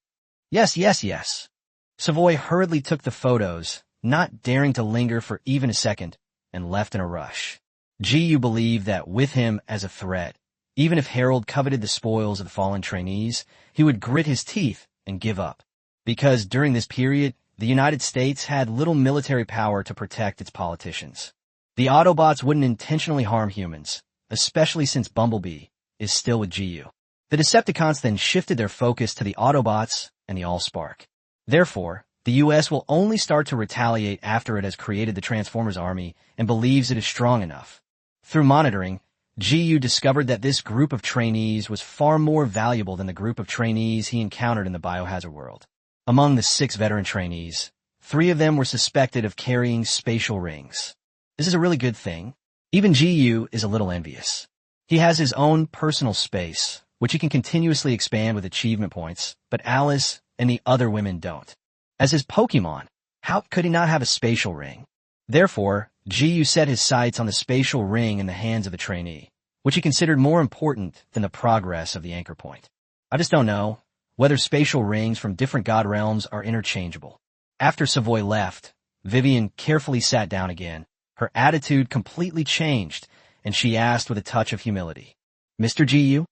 S1: Yes, yes, yes. Savoy hurriedly took the photos, not daring to linger for even a second, and left in a rush. GU believed that with him as a threat, even if Harold coveted the spoils of the fallen trainees, he would grit his teeth and give up. Because during this period, the United States had little military power to protect its politicians. The Autobots wouldn't intentionally harm humans, especially since Bumblebee is still with GU. The Decepticons then shifted their focus to the Autobots and the Allspark. Therefore, the U.S. will only start to retaliate after it has created the Transformers army and believes it is strong enough. Through monitoring, GU discovered that this group of trainees was far more valuable than the group of trainees he encountered in the Biohazard world. Among the 6 veteran trainees, 3 of them were suspected of carrying spatial rings. This is a really good thing. Even GU is a little envious. He has his own personal space, which he can continuously expand with achievement points, but Alice and the other women don't. As his Pokemon, how could he not have a spatial ring? Therefore, GU set his sights on the spatial ring in the hands of the trainee, which he considered more important than the progress of the anchor point. I just don't know whether spatial rings from different god realms are interchangeable. After Savoy left, Vivian carefully sat down again. Her attitude completely changed, and she asked with a touch of humility, Mr. GU?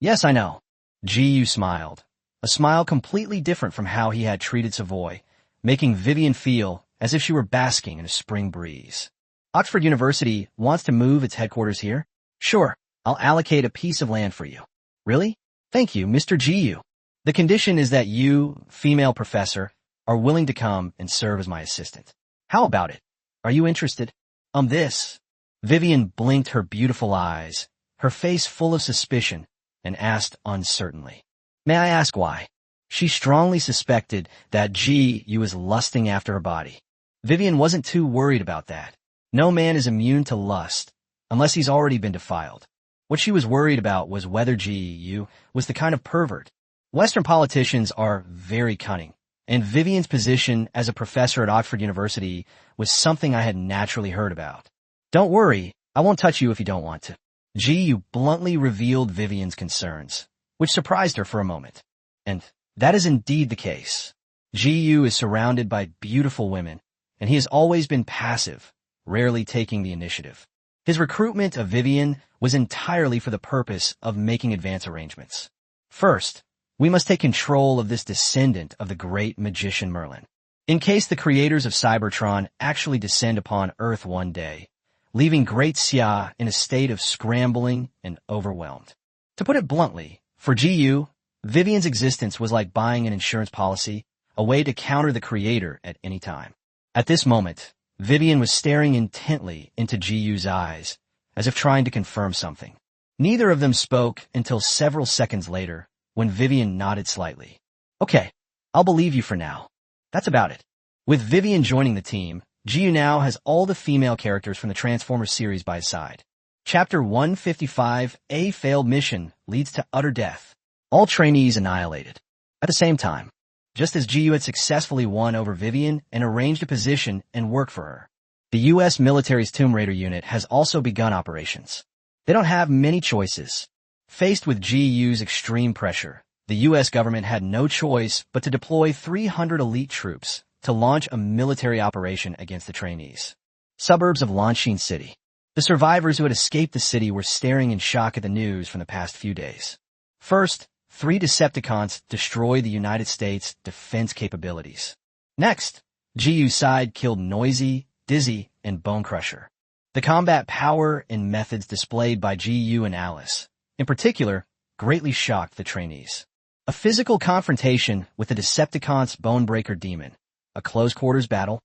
S1: Yes, I know. GU smiled, a smile completely different from how he had treated Savoy, making Vivian feel as if she were basking in a spring breeze. Oxford University wants to move its headquarters here? Sure, I'll allocate a piece of land for you. Really? Thank you, Mr. GU. The condition is that you, female professor, are willing to come and serve as my assistant. How about it? Are you interested? This. Vivian blinked her beautiful eyes, her face full of suspicion, and asked uncertainly. May I ask why? She strongly suspected that GU was lusting after her body. Vivian wasn't too worried about that. No man is immune to lust, unless he's already been defiled. What she was worried about was whether GU was the kind of pervert. Western politicians are very cunning, and Vivian's position as a professor at Oxford University was something I had naturally heard about. Don't worry, I won't touch you if you don't want to. Ji bluntly revealed Vivian's concerns, which surprised her for a moment. And that is indeed the case. Ji is surrounded by beautiful women, and he has always been passive, rarely taking the initiative. His recruitment of Vivian was entirely for the purpose of making advance arrangements. First, we must take control of this descendant of the great magician Merlin. In case the creators of Cybertron actually descend upon Earth one day, leaving Great Xia in a state of scrambling and overwhelmed. To put it bluntly, for Ji, Vivian's existence was like buying an insurance policy, a way to counter the creator at any time. At this moment, Vivian was staring intently into Ji's eyes, as if trying to confirm something. Neither of them spoke until several seconds later, when Vivian nodded slightly. Okay, I'll believe you for now. That's about it. With Vivian joining the team, Ji now has all the female characters from the Transformers series by his side. Chapter 155, A Failed Mission Leads to Utter Death. All trainees annihilated. At the same time, just as Ji had successfully won over Vivian and arranged a position and work for her. The U.S. military's Tomb Raider unit has also begun operations. They don't have many choices. Faced with Ji's extreme pressure, the U.S. government had no choice but to deploy 300 elite troops to launch a military operation against the trainees. Suburbs of Lanshin City. The survivors who had escaped the city were staring in shock at the news from the past few days. First, 3 Decepticons destroy the United States' defense capabilities. Next, Ji's side killed Noisy, Dizzy, and Bone Crusher. The combat power and methods displayed by Ji and Alice, in particular, greatly shocked the trainees. A physical confrontation with the Decepticons' Bonebreaker Demon. A close-quarters battle.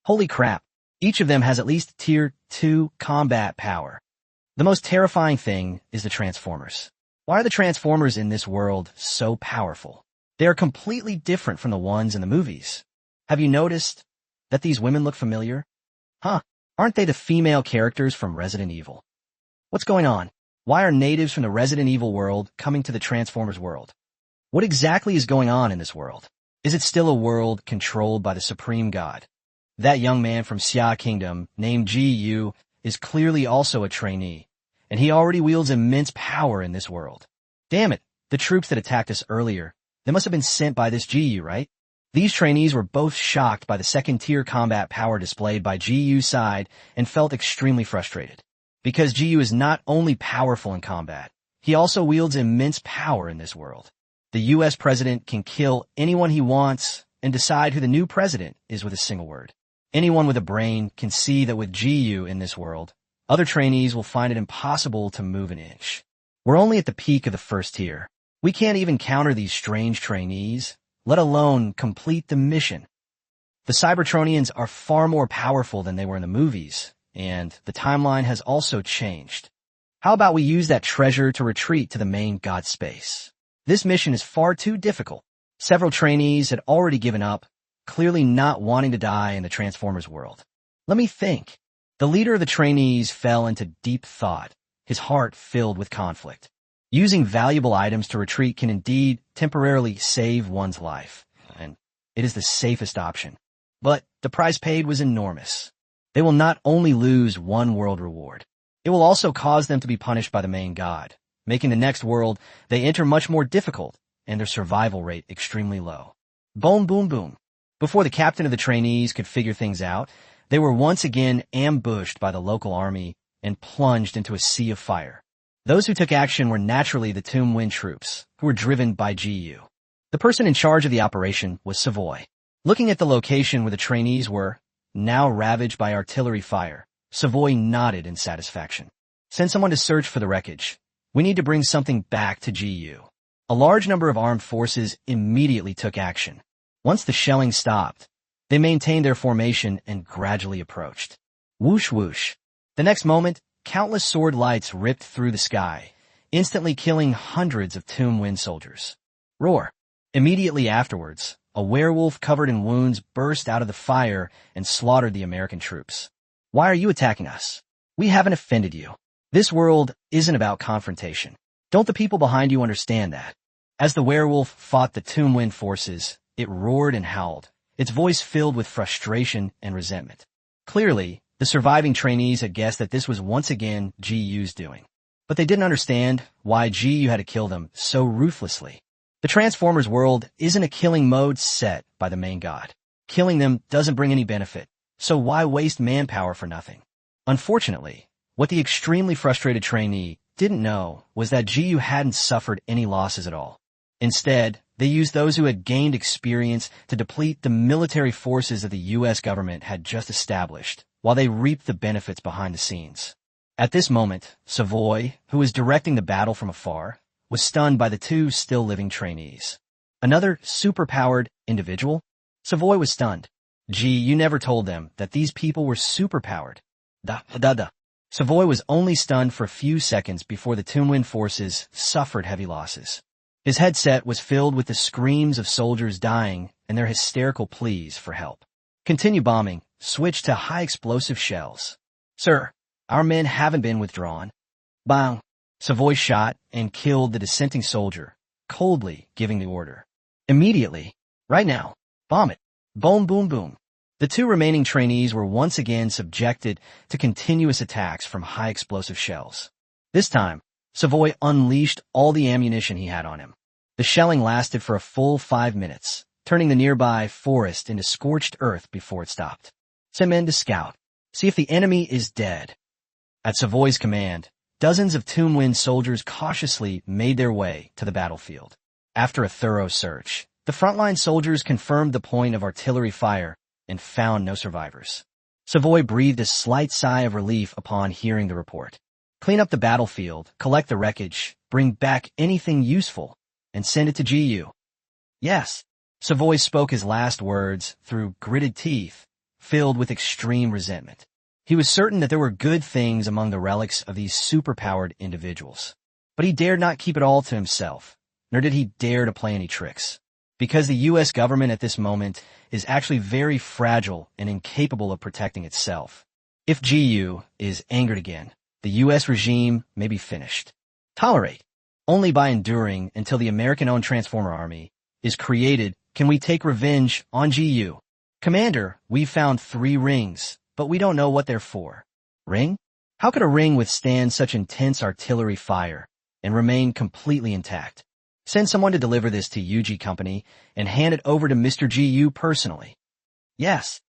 S1: Holy crap, each of them has at least Tier 2 combat power. The most terrifying thing is the Transformers. Why are the Transformers in this world so powerful? They are completely different from the ones in the movies. Have you noticed that these women look familiar? Huh, aren't they the female characters from Resident Evil? What's going on? Why are natives from the Resident Evil world coming to the Transformers world? What exactly is going on in this world? Is it still a world controlled by the Supreme God? That young man from Xia Kingdom, named Ji, is clearly also a trainee, and he already wields immense power in this world. Damn it, the troops that attacked us earlier, they must have been sent by this Ji, right? These trainees were both shocked by the second-tier combat power displayed by Ji's side and felt extremely frustrated. Because Ji is not only powerful in combat, he also wields immense power in this world. The U.S. president can kill anyone he wants and decide who the new president is with a single word. Anyone with a brain can see that with Ji in this world, other trainees will find it impossible to move an inch. We're only at the peak of the first tier. We can't even counter these strange trainees, let alone complete the mission. The Cybertronians are far more powerful than they were in the movies, and the timeline has also changed. How about we use that treasure to retreat to the main god space? This mission is far too difficult. Several trainees had already given up, clearly not wanting to die in the Transformers world. Let me think. The leader of the trainees fell into deep thought, his heart filled with conflict. Using valuable items to retreat can indeed temporarily save one's life, and it is the safest option. But the price paid was enormous. They will not only lose one world reward, it will also cause them to be punished by the main god, making the next world they enter much more difficult and their survival rate extremely low. Boom, boom, boom. Before the captain of the trainees could figure things out, they were once again ambushed by the local army and plunged into a sea of fire. Those who took action were naturally the Tomb Wind troops, who were driven by Ji. The person in charge of the operation was Savoy. Looking at the location where the trainees were, now ravaged by artillery fire, Savoy nodded in satisfaction. Send someone to search for the wreckage. We need to bring something back to Ji. A large number of armed forces immediately took action. Once the shelling stopped, they maintained their formation and gradually approached. Whoosh whoosh. The next moment, countless sword lights ripped through the sky, instantly killing hundreds of Tomb Wind soldiers. Roar. Immediately afterwards, a werewolf covered in wounds burst out of the fire and slaughtered the American troops. Why are you attacking us? We haven't offended you. This world isn't about confrontation. Don't the people behind you understand that? As the werewolf fought the Toonwind forces, it roared and howled, its voice filled with frustration and resentment. Clearly, the surviving trainees had guessed that this was once again GU's doing. But they didn't understand why GU had to kill them so ruthlessly. The Transformers world isn't a killing mode set by the main god. Killing them doesn't bring any benefit, so why waste manpower for nothing? Unfortunately, what the extremely frustrated trainee didn't know was that GU hadn't suffered any losses at all. Instead, they used those who had gained experience to deplete the military forces that the U.S. government had just established, while they reaped the benefits behind the scenes. At this moment, Savoy, who was directing the battle from afar, was stunned by the two still living trainees. Another superpowered individual? Savoy was stunned. Gee, you never told them that these people were superpowered. Da. Savoy was only stunned for a few seconds before the Toonwind forces suffered heavy losses. His headset was filled with the screams of soldiers dying and their hysterical pleas for help. Continue bombing. Switch to high-explosive shells. Sir, our men haven't been withdrawn. Bang. Savoy shot and killed the dissenting soldier, coldly giving the order. Immediately. Right now. Bomb it. Boom, boom, boom. The two remaining trainees were once again subjected to continuous attacks from high-explosive shells. This time, Savoy unleashed all the ammunition he had on him. The shelling lasted for a full 5 minutes, turning the nearby forest into scorched earth before it stopped. Send men to scout. See if the enemy is dead. At Savoy's command, dozens of Toonwind soldiers cautiously made their way to the battlefield. After a thorough search, the frontline soldiers confirmed the point of artillery fire and found no survivors. Savoy breathed a slight sigh of relief upon hearing the report. Clean up the battlefield, collect the wreckage, bring back anything useful, and send it to GU. Yes. Savoy spoke his last words through gritted teeth, filled with extreme resentment. He was certain that there were good things among the relics of these superpowered individuals. But he dared not keep it all to himself, nor did he dare to play any tricks. Because the U.S. government at this moment is actually very fragile and incapable of protecting itself. If GU is angered again, the U.S. regime may be finished. Tolerate. Only by enduring until the American-owned Transformer Army is created can we take revenge on GU. Commander, we've found 3 rings, but we don't know what they're for. Ring? How could a ring withstand such intense artillery fire and remain completely intact? Send someone to deliver this to UG Company and hand it over to Mr. GU personally. Yes.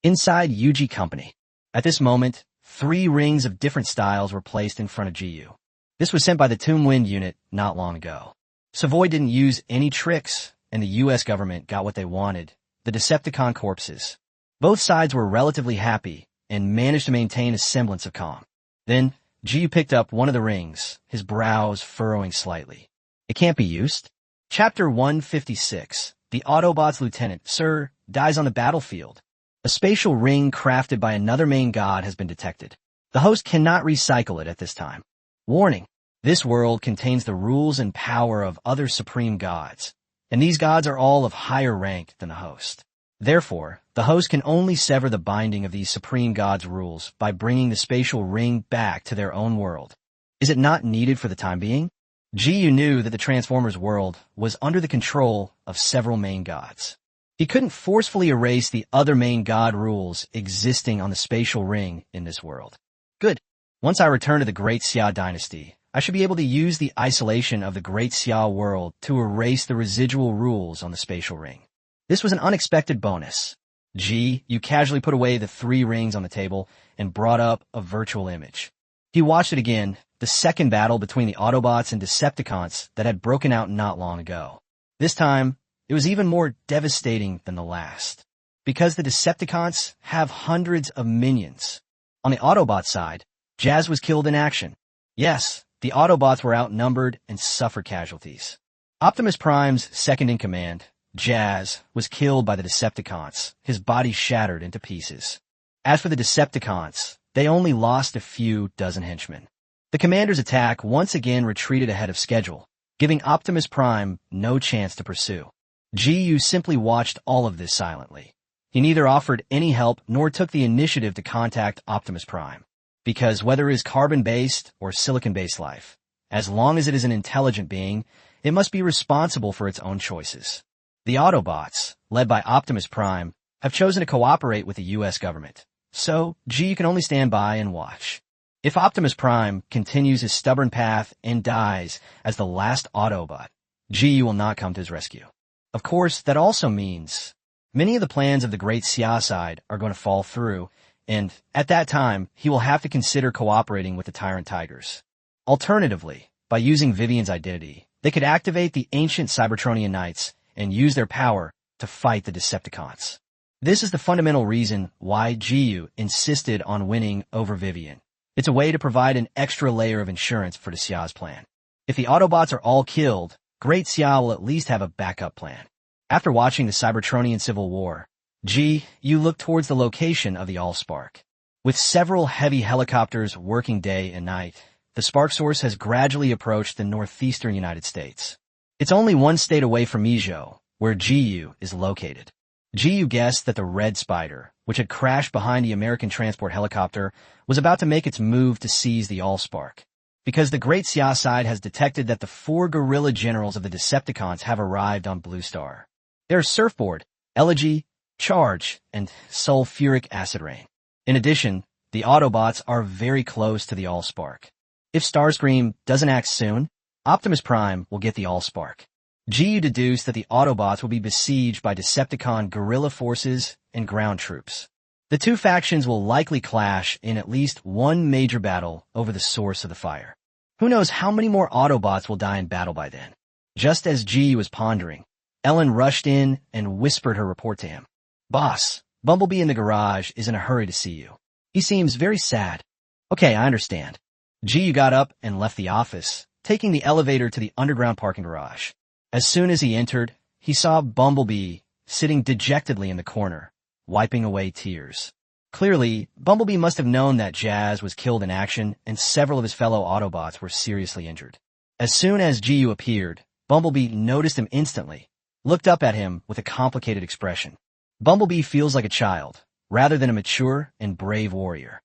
S1: Inside UG Company. At this moment, 3 rings of different styles were placed in front of GU. This was sent by the Toonwind unit not long ago. Savoy didn't use any tricks, and the U.S. government got what they wanted, the Decepticon corpses. Both sides were relatively happy and managed to maintain a semblance of calm. Then, GU picked up one of the rings, his brows furrowing slightly. It can't be used. Chapter 156. The Autobots Lieutenant, Sir, dies on the battlefield. A spatial ring crafted by another main god has been detected. The host cannot recycle it at this time. Warning. This world contains the rules and power of other supreme gods, and these gods are all of higher rank than the host. Therefore, the host can only sever the binding of these supreme gods' rules by bringing the spatial ring back to their own world. Is it not needed for the time being? GU knew that the Transformers world was under the control of several main gods. He couldn't forcefully erase the other main god rules existing on the spatial ring in this world. Good. Once I return to the Great Xia dynasty, I should be able to use the isolation of the Great Xia world to erase the residual rules on the spatial ring. This was an unexpected bonus. G, you casually put away the 3 rings on the table and brought up a virtual image. He watched it again, the second battle between the Autobots and Decepticons that had broken out not long ago. This time, it was even more devastating than the last, because the Decepticons have hundreds of minions. On the Autobot side, Jazz was killed in action. Yes, the Autobots were outnumbered and suffered casualties. Optimus Prime's second-in-command, Jazz, was killed by the Decepticons, his body shattered into pieces. As for the Decepticons, they only lost a few dozen henchmen. The commander's attack once again retreated ahead of schedule, giving Optimus Prime no chance to pursue. GU simply watched all of this silently. He neither offered any help nor took the initiative to contact Optimus Prime. Because whether it is carbon-based or silicon-based life, as long as it is an intelligent being, it must be responsible for its own choices. The Autobots, led by Optimus Prime, have chosen to cooperate with the U.S. government. So, GU can only stand by and watch. If Optimus Prime continues his stubborn path and dies as the last Autobot, GU will not come to his rescue. Of course, that also means many of the plans of the Great Xia side are going to fall through, and at that time, he will have to consider cooperating with the Tyrant Tigers. Alternatively, by using Vivian's identity, they could activate the ancient Cybertronian Knights and use their power to fight the Decepticons. This is the fundamental reason why GU insisted on winning over Vivian. It's a way to provide an extra layer of insurance for the Xia's plan. If the Autobots are all killed, Great Xia will at least have a backup plan. After watching the Cybertronian Civil War, GU looked towards the location of the Allspark. With several heavy helicopters working day and night, the spark source has gradually approached the northeastern United States. It's only one state away from Mijo, where GU is located. GU guessed that the Red Spider, which had crashed behind the American transport helicopter, was about to make its move to seize the Allspark. Because the Great Xia side has detected that the 4 guerrilla generals of the Decepticons have arrived on Blue Star. They're Surfboard, Elegy, Charge, and Sulfuric Acid Rain. In addition, the Autobots are very close to the Allspark. If Starscream doesn't act soon, Optimus Prime will get the Allspark. GU deduced that the Autobots will be besieged by Decepticon guerrilla forces and ground troops. The two factions will likely clash in at least one major battle over the source of the fire. Who knows how many more Autobots will die in battle by then? Just as GU was pondering, Ellen rushed in and whispered her report to him. "Boss, Bumblebee in the garage is in a hurry to see you. He seems very sad." "Okay, I understand." GU got up and left the office, taking the elevator to the underground parking garage. As soon as he entered, he saw Bumblebee sitting dejectedly in the corner, wiping away tears. Clearly, Bumblebee must have known that Jazz was killed in action and several of his fellow Autobots were seriously injured. As soon as GU appeared, Bumblebee noticed him instantly, looked up at him with a complicated expression. Bumblebee feels like a child, rather than a mature and brave warrior.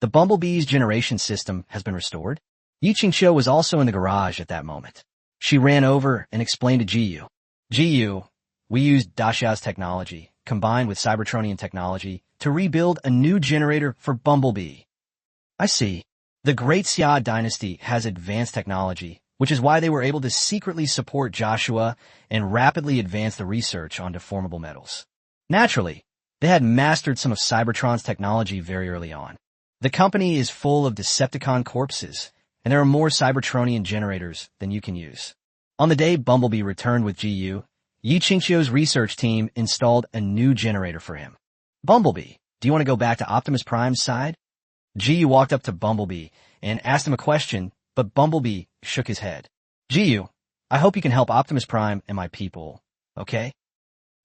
S1: The Bumblebee's generation system has been restored? Yi Qingqiu was also in the garage at that moment. She ran over and explained to GU. "GU, we used Daxiao's technology, combined with Cybertronian technology, to rebuild a new generator for Bumblebee." "I see. The Great Xia dynasty has advanced technology, which is why they were able to secretly support Joshua and rapidly advance the research on deformable metals. Naturally, they had mastered some of Cybertron's technology very early on. The company is full of Decepticon corpses, and there are more Cybertronian generators than you can use." On the day Bumblebee returned with GU, Yi Qingqiu's research team installed a new generator for him. "Bumblebee, do you want to go back to Optimus Prime's side?" GU walked up to Bumblebee and asked him a question, but Bumblebee shook his head. "GU, I hope you can help Optimus Prime and my people, okay?"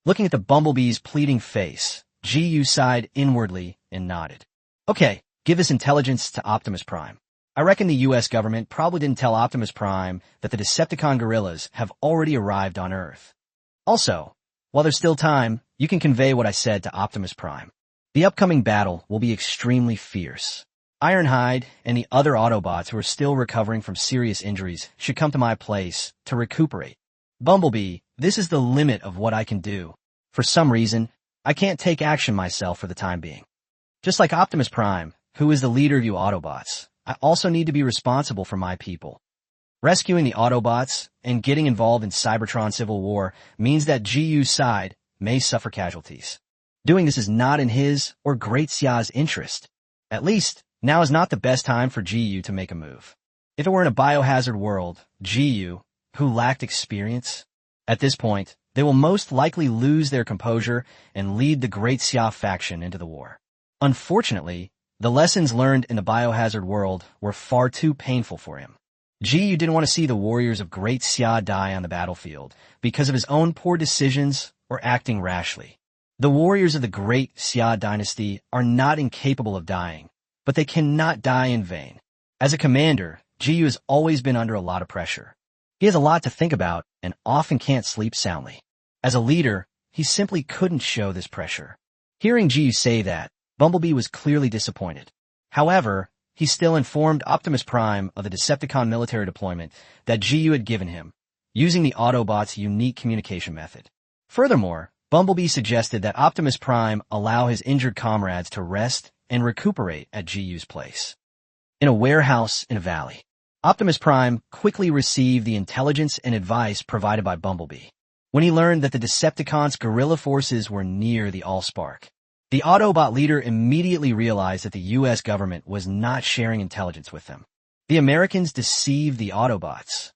S1: Looking at the Bumblebee's pleading face, GU sighed inwardly and nodded. "Okay, give us intelligence to Optimus Prime. I reckon the U.S. government probably didn't tell Optimus Prime that the Decepticon guerrillas have already arrived on Earth. Also, while there's still time, you can convey what I said to Optimus Prime. The upcoming battle will be extremely fierce. Ironhide and the other Autobots who are still recovering from serious injuries should come to my place to recuperate. Bumblebee, this is the limit of what I can do. For some reason, I can't take action myself for the time being. Just like Optimus Prime, who is the leader of you Autobots, I also need to be responsible for my people. Rescuing the Autobots and getting involved in Cybertron Civil War means that GU's side may suffer casualties. Doing this is not in his or Great Xia's interest. At least, now is not the best time for GU to make a move. If it were in a biohazard world, GU, who lacked experience, at this point, they will most likely lose their composure and lead the Great Xia faction into the war. Unfortunately, the lessons learned in the biohazard world were far too painful for him. GU didn't want to see the warriors of Great Xia die on the battlefield because of his own poor decisions or acting rashly. The warriors of the Great Xia dynasty are not incapable of dying, but they cannot die in vain. As a commander, GU has always been under a lot of pressure. He has a lot to think about and often can't sleep soundly. As a leader, he simply couldn't show this pressure. Hearing GU say that, Bumblebee was clearly disappointed. However, he still informed Optimus Prime of the Decepticon military deployment that GU had given him, using the Autobot's unique communication method. Furthermore, Bumblebee suggested that Optimus Prime allow his injured comrades to rest and recuperate at GU's place. In a warehouse in a valley, Optimus Prime quickly received the intelligence and advice provided by Bumblebee. When he learned that the Decepticons' guerrilla forces were near the Allspark, the Autobot leader immediately realized that the U.S. government was not sharing intelligence with them. The Americans deceived the Autobots.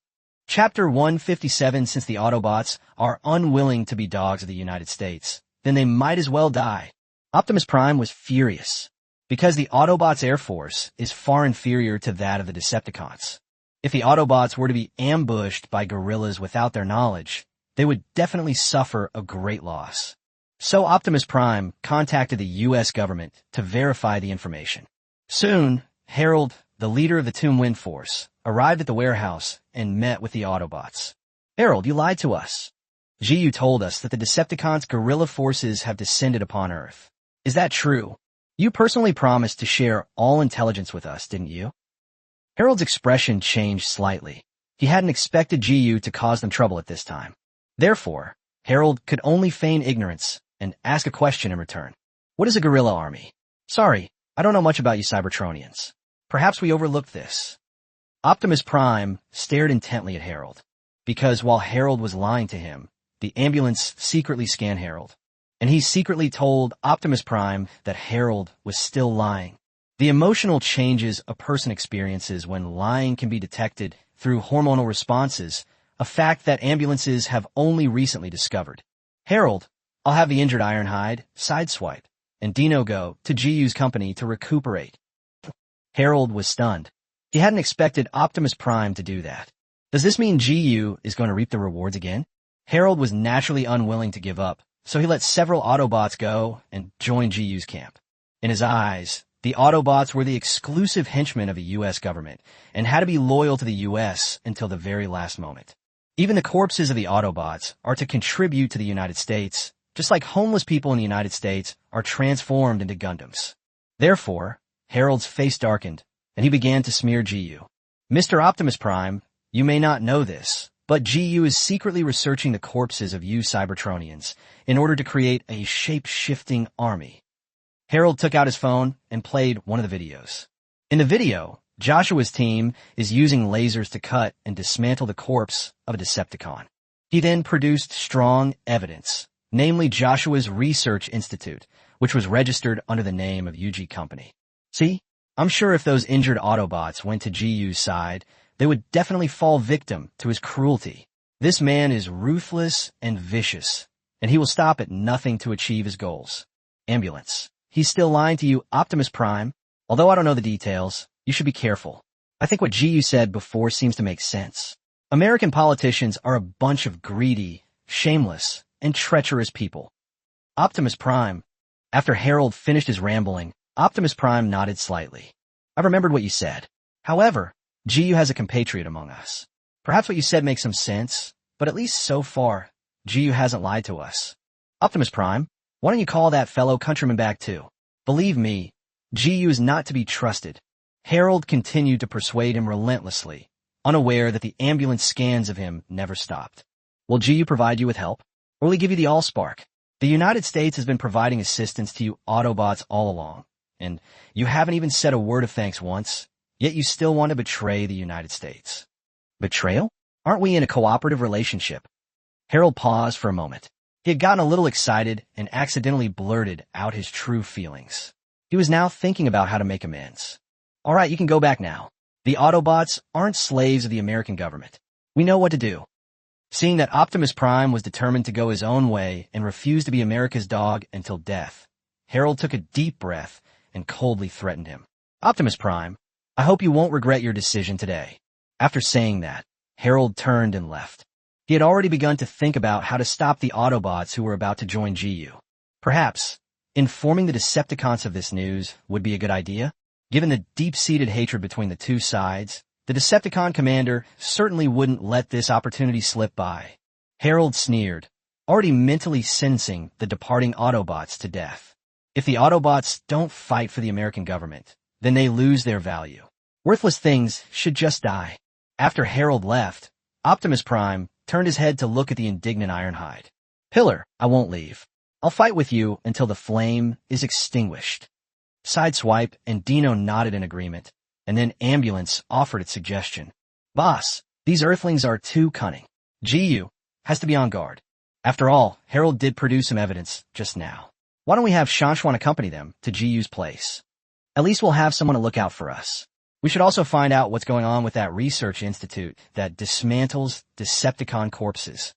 S1: Chapter 157. Since the Autobots are unwilling to be dogs of the United States, then they might as well die. Optimus Prime was furious, because the Autobots' air force is far inferior to that of the Decepticons. If the Autobots were to be ambushed by guerrillas without their knowledge, they would definitely suffer a great loss. So Optimus Prime contacted the U.S. government to verify the information. Soon, Harold, the leader of the Toon Wind Force, arrived at the warehouse and met with the Autobots. Harold, you lied to us. GU told us that the Decepticons' guerrilla forces have descended upon Earth. Is that true? You personally promised to share all intelligence with us, didn't you? Harold's expression changed slightly. He hadn't expected GU to cause them trouble at this time. Therefore, Harold could only feign ignorance and ask a question in return. What is a guerrilla army? Sorry, I don't know much about you Cybertronians. Perhaps we overlooked this. Optimus Prime stared intently at Harold, because while Harold was lying to him, the ambulance secretly scanned Harold, and he secretly told Optimus Prime that Harold was still lying. The emotional changes a person experiences when lying can be detected through hormonal responses, a fact that ambulances have only recently discovered. Harold, I'll have the injured Ironhide sideswipe, and Dino go to GU's company to recuperate. Harold was stunned. He hadn't expected Optimus Prime to do that. Does this mean GU is going to reap the rewards again? Harold was naturally unwilling to give up, so he let several Autobots go and join GU's camp. In his eyes, the Autobots were the exclusive henchmen of the U.S. government and had to be loyal to the U.S. until the very last moment. Even the corpses of the Autobots are to contribute to the United States, just like homeless people in the United States are transformed into Gundams. Therefore, Harold's face darkened, and he began to smear GU. Mr. Optimus Prime, you may not know this, but GU is secretly researching the corpses of you Cybertronians in order to create a shape-shifting army. Harold took out his phone and played one of the videos. In the video, Joshua's team is using lasers to cut and dismantle the corpse of a Decepticon. He then produced strong evidence, namely Joshua's Research Institute, which was registered under the name of UG Company. See, I'm sure if those injured Autobots went to GU's side, they would definitely fall victim to his cruelty. This man is ruthless and vicious, and he will stop at nothing to achieve his goals. Ambulance. He's still lying to you, Optimus Prime. Although I don't know the details, you should be careful. I think what GU said before seems to make sense. American politicians are a bunch of greedy, shameless, and treacherous people. Optimus Prime. After Harold finished his rambling, Optimus Prime nodded slightly. I remembered what you said. However, GU has a compatriot among us. Perhaps what you said makes some sense, but at least so far, GU hasn't lied to us. Optimus Prime, why don't you call that fellow countryman back too? Believe me, GU is not to be trusted. Harold continued to persuade him relentlessly, unaware that the ambulance scans of him never stopped. Will GU provide you with help? Or will he give you the Allspark? The United States has been providing assistance to you Autobots all along, and you haven't even said a word of thanks once, yet you still want to betray the United States. Betrayal? Aren't we in a cooperative relationship? Harold paused for a moment. He had gotten a little excited and accidentally blurted out his true feelings. He was now thinking about how to make amends. All right, you can go back now. The Autobots aren't slaves of the American government. We know what to do. Seeing that Optimus Prime was determined to go his own way and refused to be America's dog until death, Harold took a deep breath and coldly threatened him. Optimus Prime, I hope you won't regret your decision today. After saying that, Harold turned and left. He had already begun to think about how to stop the Autobots who were about to join GU. Perhaps, informing the Decepticons of this news would be a good idea. Given the deep-seated hatred between the two sides, the Decepticon commander certainly wouldn't let this opportunity slip by. Harold sneered, already mentally sentencing the departing Autobots to death. If the Autobots don't fight for the American government, then they lose their value. Worthless things should just die. After Harold left, Optimus Prime turned his head to look at the indignant Ironhide. Pillar, I won't leave. I'll fight with you until the flame is extinguished. Sideswipe and Dino nodded in agreement, and then Ambulance offered its suggestion. Boss, these Earthlings are too cunning. GU has to be on guard. After all, Harold did produce some evidence just now. Why don't we have Shanshwan accompany them to GU's place? At least we'll have someone to look out for us. We should also find out what's going on with that research institute that dismantles Decepticon corpses.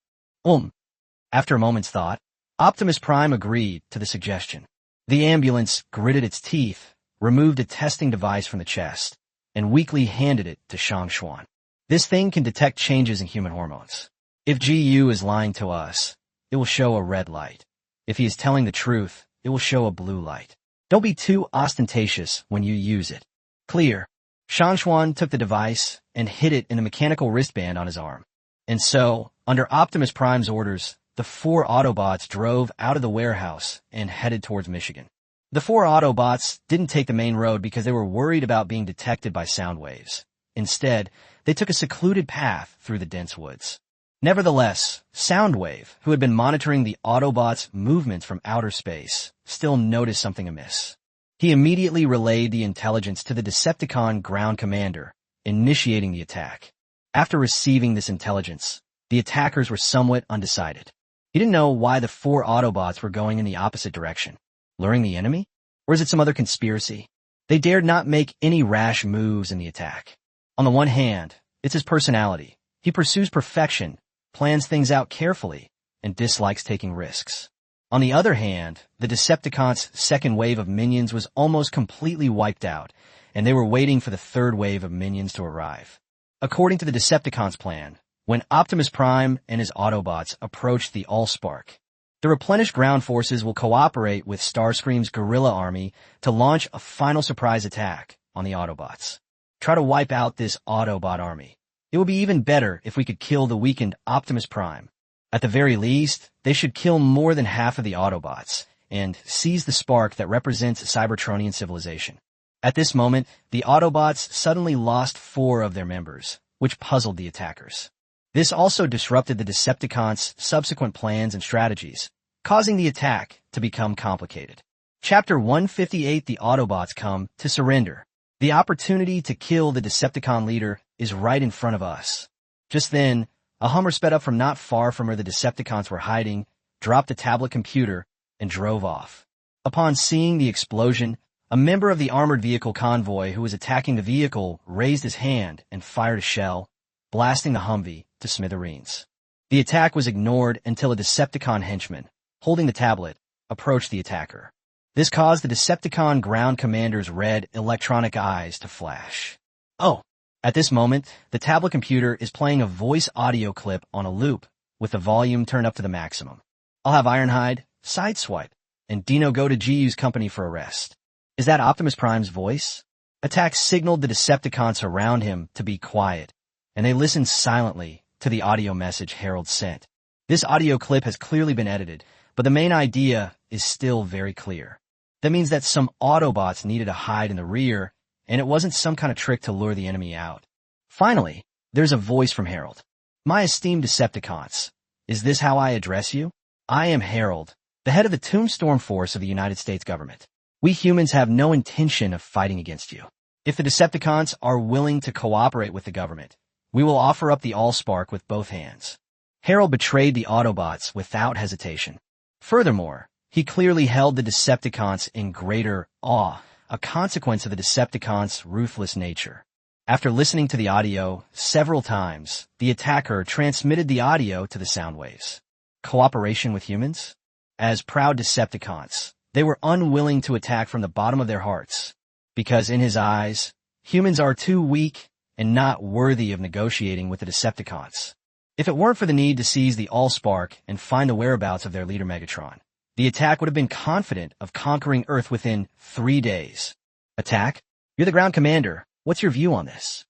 S1: After a moment's thought, Optimus Prime agreed to the suggestion. The Ambulance gritted its teeth, removed a testing device from the chest, and weakly handed it to Shanshwan. This thing can detect changes in human hormones. If GU is lying to us, it will show a red light. If he is telling the truth, it will show a blue light. Don't be too ostentatious when you use it. Clear. Shanshwan took the device and hid it in a mechanical wristband on his arm. And so, under Optimus Prime's orders, the 4 Autobots drove out of the warehouse and headed towards Michigan. The 4 Autobots didn't take the main road because they were worried about being detected by sound waves. Instead, they took a secluded path through the dense woods. Nevertheless, Soundwave, who had been monitoring the Autobots' movements from outer space, still noticed something amiss. He immediately relayed the intelligence to the Decepticon ground commander, initiating the attack. After receiving this intelligence, the attackers were somewhat undecided. He didn't know why the 4 Autobots were going in the opposite direction. Luring the enemy? Or is it some other conspiracy? They dared not make any rash moves in the attack. On the one hand, it's his personality. He pursues perfection, plans things out carefully, and dislikes taking risks. On the other hand, the Decepticons' second wave of minions was almost completely wiped out, and they were waiting for the third wave of minions to arrive. According to the Decepticons' plan, when Optimus Prime and his Autobots approach the Allspark, the replenished ground forces will cooperate with Starscream's guerrilla army to launch a final surprise attack on the Autobots. Try to wipe out this Autobot army. It would be even better if we could kill the weakened Optimus Prime. At the very least, they should kill more than half of the Autobots and seize the spark that represents Cybertronian civilization. At this moment, the Autobots suddenly lost 4 of their members, which puzzled the attackers. This also disrupted the Decepticons' subsequent plans and strategies, causing the attack to become complicated. Chapter 158, the Autobots come to surrender. The opportunity to kill the Decepticon leader is right in front of us. Just then, a Hummer sped up from not far from where the Decepticons were hiding, dropped the tablet computer, and drove off. Upon seeing the explosion, a member of the armored vehicle convoy who was attacking the vehicle raised his hand and fired a shell, blasting the Humvee to smithereens. The attack was ignored until a Decepticon henchman, holding the tablet, approached the attacker. This caused the Decepticon ground commander's red electronic eyes to flash. Oh! At this moment, the tablet computer is playing a voice audio clip on a loop, with the volume turned up to the maximum. I'll have Ironhide, Sideswipe, and Dino go to GU's company for a rest. Is that Optimus Prime's voice? Attack signaled the Decepticons around him to be quiet, and they listened silently to the audio message Harold sent. This audio clip has clearly been edited, but the main idea is still very clear. That means that some Autobots needed to hide in the rear, and it wasn't some kind of trick to lure the enemy out. Finally, there's a voice from Harold. My esteemed Decepticons, is this how I address you? I am Harold, the head of the Tombstone Force of the United States government. We humans have no intention of fighting against you. If the Decepticons are willing to cooperate with the government, we will offer up the Allspark with both hands. Harold betrayed the Autobots without hesitation. Furthermore, he clearly held the Decepticons in greater awe, a consequence of the Decepticons' ruthless nature. After listening to the audio several times, the attacker transmitted the audio to the sound waves. Cooperation with humans? As proud Decepticons, they were unwilling to attack from the bottom of their hearts, because in his eyes, humans are too weak and not worthy of negotiating with the Decepticons. If it weren't for the need to seize the Allspark and find the whereabouts of their leader Megatron, the attack would have been confident of conquering Earth within 3 days. Attack? You're the ground commander. What's your view on this?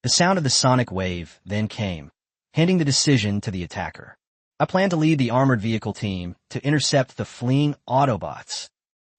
S1: The sound of the sonic wave then came, handing the decision to the attacker. I plan to lead the armored vehicle team to intercept the fleeing Autobots.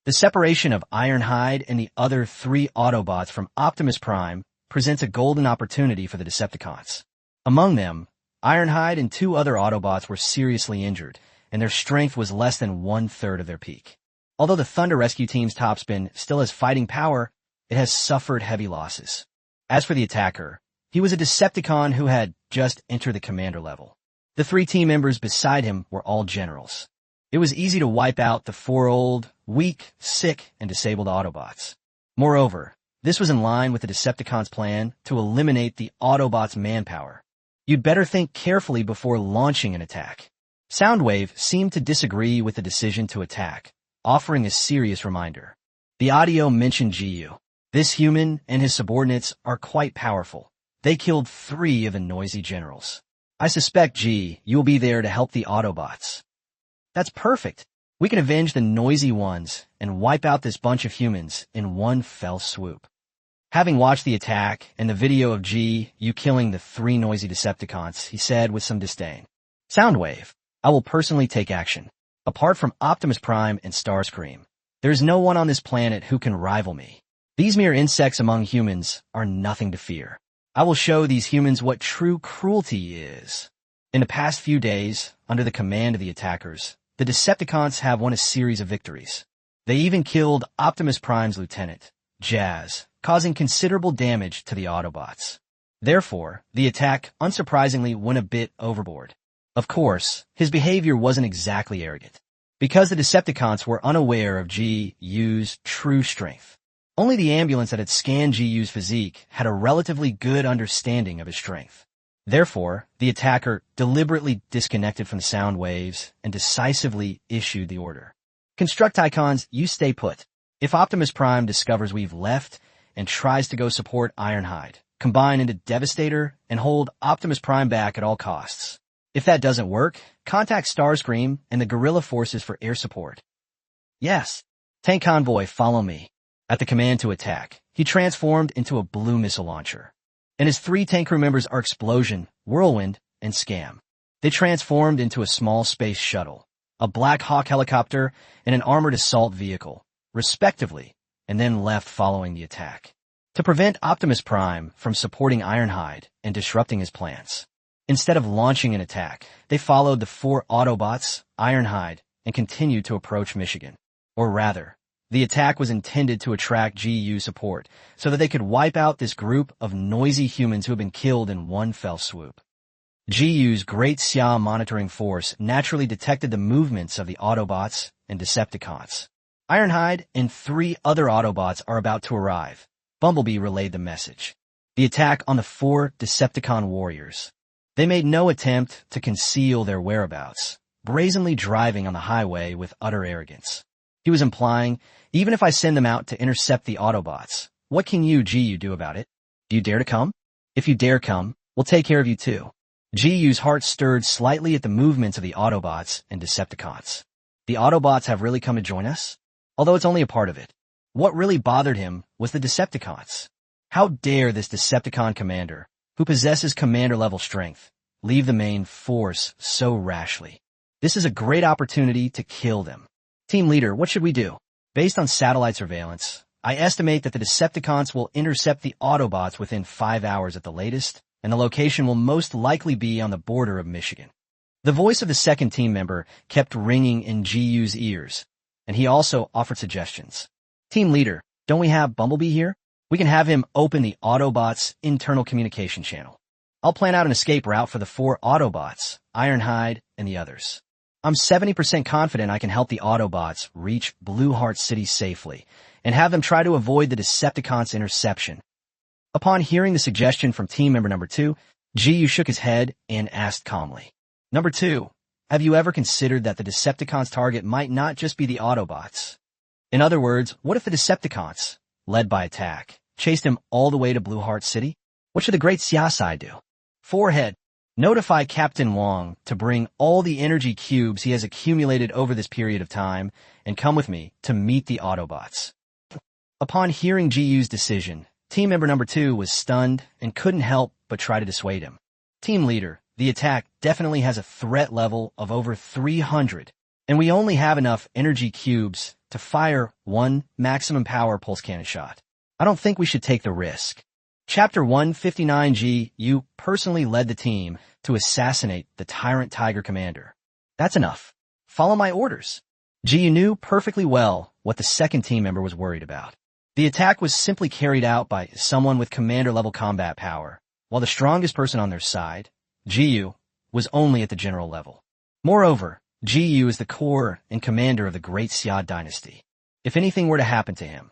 S1: The separation of Ironhide and the other 3 Autobots from Optimus Prime presents a golden opportunity for the Decepticons. Among them, Ironhide and 2 other Autobots were seriously injured, and their strength was less than 1/3 of their peak. Although the Thunder Rescue Team's top spin still has fighting power, it has suffered heavy losses. As for the attacker, he was a Decepticon who had just entered the commander level. The 3 team members beside him were all generals. It was easy to wipe out the 4 old, weak, sick, and disabled Autobots. Moreover, this was in line with the Decepticons' plan to eliminate the Autobots' manpower. You'd better think carefully before launching an attack. Soundwave seemed to disagree with the decision to attack, offering a serious reminder. The audio mentioned Jiyu. This human and his subordinates are quite powerful. They killed 3 of the noisy generals. I suspect, G, you'll be there to help the Autobots. That's perfect. We can avenge the noisy ones and wipe out this bunch of humans in one fell swoop. Having watched the attack and the video of G, you killing the 3 noisy Decepticons, he said with some disdain. Soundwave, I will personally take action. Apart from Optimus Prime and Starscream, there is no one on this planet who can rival me. These mere insects among humans are nothing to fear. I will show these humans what true cruelty is. In the past few days, under the command of the attackers, the Decepticons have won a series of victories. They even killed Optimus Prime's lieutenant, Jazz, causing considerable damage to the Autobots. Therefore, the attack, unsurprisingly, went a bit overboard. Of course, his behavior wasn't exactly arrogant, because the Decepticons were unaware of G.U's true strength. Only the ambulance that had scanned G.U's physique had a relatively good understanding of his strength. Therefore, the attacker deliberately disconnected from the sound waves and decisively issued the order. Constructicons, you stay put. If Optimus Prime discovers we've left and tries to go support Ironhide, combine into Devastator and hold Optimus Prime back at all costs. If that doesn't work, contact Starscream and the guerrilla forces for air support. Yes. Tank Convoy, follow me. At the command to attack, he transformed into a blue missile launcher. And his 3 tank crew members are Explosion, Whirlwind, and Scam. They transformed into a small space shuttle, a Black Hawk helicopter, and an armored assault vehicle, respectively, and then left following the attack. To prevent Optimus Prime from supporting Ironhide and disrupting his plans. Instead of launching an attack, they followed the 4 Autobots, Ironhide, and continued to approach Michigan. Or rather, the attack was intended to attract G.U. support so that they could wipe out this group of noisy humans who had been killed in one fell swoop. G.U.'s Great Xia monitoring force naturally detected the movements of the Autobots and Decepticons. Ironhide and 3 other Autobots are about to arrive. Bumblebee relayed the message. The attack on the 4 Decepticon warriors. They made no attempt to conceal their whereabouts, brazenly driving on the highway with utter arrogance. He was implying, even if I send them out to intercept the Autobots, what can you, G.U., do about it? Do you dare to come? If you dare come, we'll take care of you too. G.U.'s heart stirred slightly at the movements of the Autobots and Decepticons. The Autobots have really come to join us? Although it's only a part of it. What really bothered him was the Decepticons. How dare this Decepticon commander, who possesses commander-level strength, leave the main force so rashly? This is a great opportunity to kill them. Team leader, what should we do? Based on satellite surveillance, I estimate that the Decepticons will intercept the Autobots within 5 hours at the latest, and the location will most likely be on the border of Michigan. The voice of the second team member kept ringing in G.U.'s ears, and he also offered suggestions. Team leader, don't we have Bumblebee here? We can have him open the Autobots' internal communication channel. I'll plan out an escape route for the 4 Autobots, Ironhide, and the others. I'm 70% confident I can help the Autobots reach Blue Heart City safely and have them try to avoid the Decepticons' interception. Upon hearing the suggestion from team member number 2, G.U. shook his head and asked calmly, Number 2, have you ever considered that the Decepticons' target might not just be the Autobots? In other words, what if the Decepticons, led by Attack, chased him all the way to Blue Heart City? What should the Great Siasai do? Forehead. Notify Captain Wong to bring all the energy cubes he has accumulated over this period of time and come with me to meet the Autobots. Upon hearing G.U.'s decision, team member number 2 was stunned and couldn't help but try to dissuade him. Team leader, the attack definitely has a threat level of over 300, and we only have enough energy cubes to fire one maximum power pulse cannon shot. I don't think we should take the risk. Chapter 159G, you personally led the team to assassinate the Tyrant Tiger Commander. That's enough. Follow my orders. Ji knew perfectly well what the second team member was worried about. The attack was simply carried out by someone with commander-level combat power, while the strongest person on their side, Ji, was only at the general level. Moreover, Ji is the core and commander of the Great Xia dynasty. If anything were to happen to him,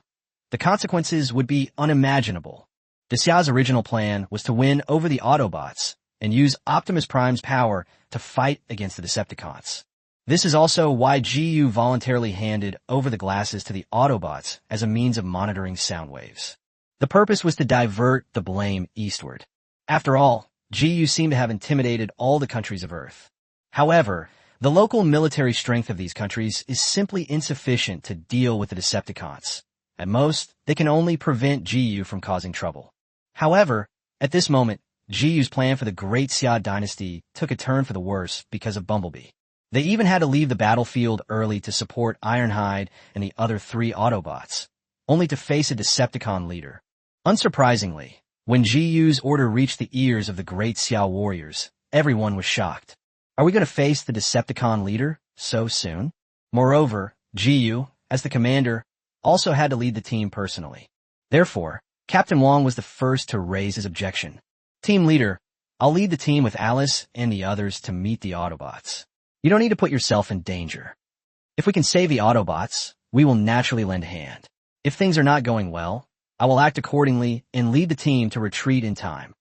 S1: the consequences would be unimaginable. The Xia's original plan was to win over the Autobots and use Optimus Prime's power to fight against the Decepticons. This is also why Ji voluntarily handed over the glasses to the Autobots as a means of monitoring sound waves. The purpose was to divert the blame eastward. After all, Ji seemed to have intimidated all the countries of Earth. However, the local military strength of these countries is simply insufficient to deal with the Decepticons. At most, they can only prevent Ji from causing trouble. However, at this moment, Ji's plan for the Great Xia dynasty took a turn for the worse because of Bumblebee. They even had to leave the battlefield early to support Ironhide and the other 3 Autobots, only to face a Decepticon leader. Unsurprisingly, when Ji's order reached the ears of the Great Xia warriors, everyone was shocked. Are we going to face the Decepticon leader so soon? Moreover, Ji, as the commander, also had to lead the team personally. Therefore, Captain Wong was the first to raise his objection. Team leader, I'll lead the team with Alice and the others to meet the Autobots. You don't need to put yourself in danger. If we can save the Autobots, we will naturally lend a hand. If things are not going well, I will act accordingly and lead the team to retreat in time.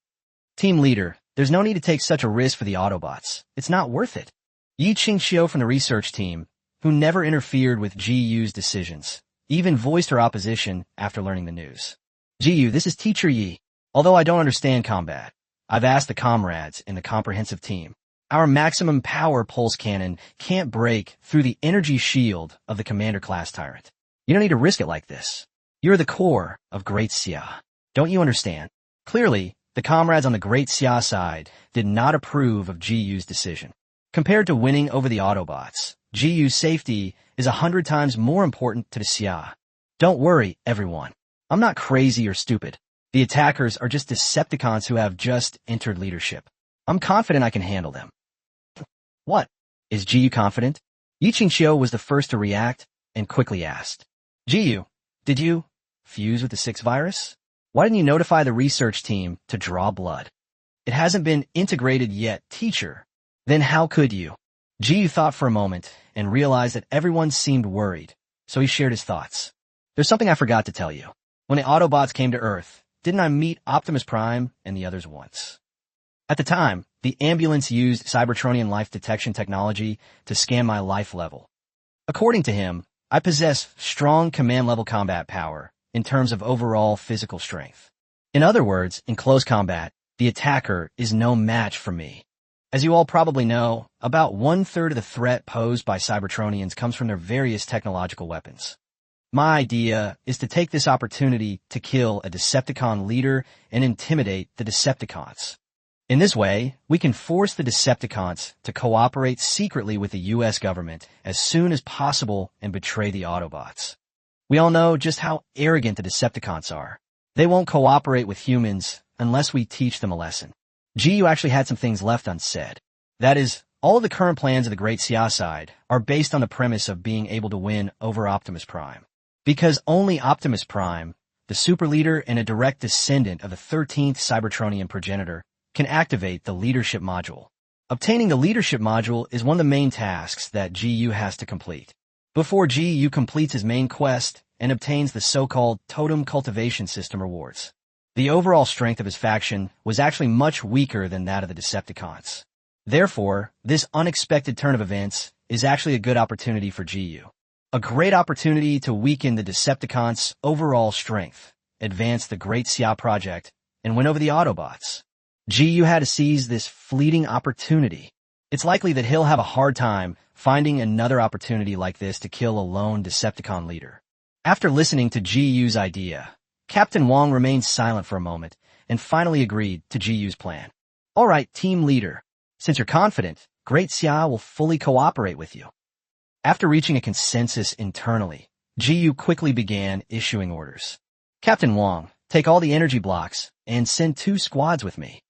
S1: Team leader, there's no need to take such a risk for the Autobots. It's not worth it. Yi Qingxiu from the research team, who never interfered with Ji's decisions, even voiced her opposition after learning the news. Ji, this is Teacher Yi. Although I don't understand combat, I've asked the comrades in the comprehensive team. Our maximum power pulse cannon can't break through the energy shield of the commander-class Tyrant. You don't need to risk it like this. You're the core of Great Xia. Don't you understand? Clearly, the comrades on the Great Xia side did not approve of Ji's decision. Compared to winning over the Autobots, Ji's safety is 100 times more important to the Xia. Don't worry, everyone. I'm not crazy or stupid. The attackers are just Decepticons who have just entered leadership. I'm confident I can handle them. What? Is Ji confident? Yi Qingxiu was the first to react and quickly asked. Ji, did you fuse with the 6 virus? Why didn't you notify the research team to draw blood? It hasn't been integrated yet, teacher. Then how could you? Ji thought for a moment and realized that everyone seemed worried, so he shared his thoughts. There's something I forgot to tell you. When the Autobots came to Earth, didn't I meet Optimus Prime and the others once? At the time, the ambulance used Cybertronian life detection technology to scan my life level. According to him, I possess strong command-level combat power in terms of overall physical strength. In other words, in close combat, the attacker is no match for me. As you all probably know, about 1/3 of the threat posed by Cybertronians comes from their various technological weapons. My idea is to take this opportunity to kill a Decepticon leader and intimidate the Decepticons. In this way, we can force the Decepticons to cooperate secretly with the U.S. government as soon as possible and betray the Autobots. We all know just how arrogant the Decepticons are. They won't cooperate with humans unless we teach them a lesson. Ji actually had some things left unsaid. That is, all of the current plans of the Great Xia side are based on the premise of being able to win over Optimus Prime. Because only Optimus Prime, the super leader and a direct descendant of the 13th Cybertronian progenitor, can activate the leadership module. Obtaining the leadership module is one of the main tasks that Ji has to complete. Before Ji completes his main quest and obtains the so-called Totem Cultivation System rewards. The overall strength of his faction was actually much weaker than that of the Decepticons. Therefore, this unexpected turn of events is actually a good opportunity for Ji. A great opportunity to weaken the Decepticons' overall strength, advance the Great Xia project, and win over the Autobots. Ji had to seize this fleeting opportunity. It's likely that he'll have a hard time finding another opportunity like this to kill a lone Decepticon leader. After listening to Ji's idea, Captain Wong remained silent for a moment and finally agreed to Ji's plan. All right, team leader. Since you're confident, Great Xia will fully cooperate with you. After reaching a consensus internally, GU quickly began issuing orders. Captain Wong, take all the energy blocks and send 2 squads with me.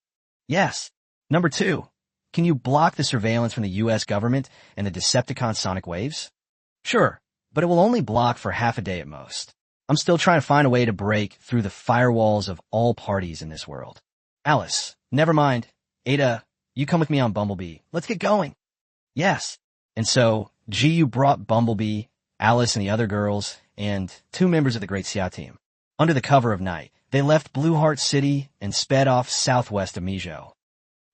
S1: Yes. Number 2, can you block the surveillance from the U.S. government and the Decepticon sonic waves? Sure, but it will only block for half a day at most. I'm still trying to find a way to break through the firewalls of all parties in this world. Alice, never mind. Ada, you come with me on Bumblebee. Let's get going. Yes. And so, GU brought Bumblebee, Alice and the other girls, and 2 members of the Great Xia team. Under the cover of night, they left Blue Heart City and sped off southwest of Mijo.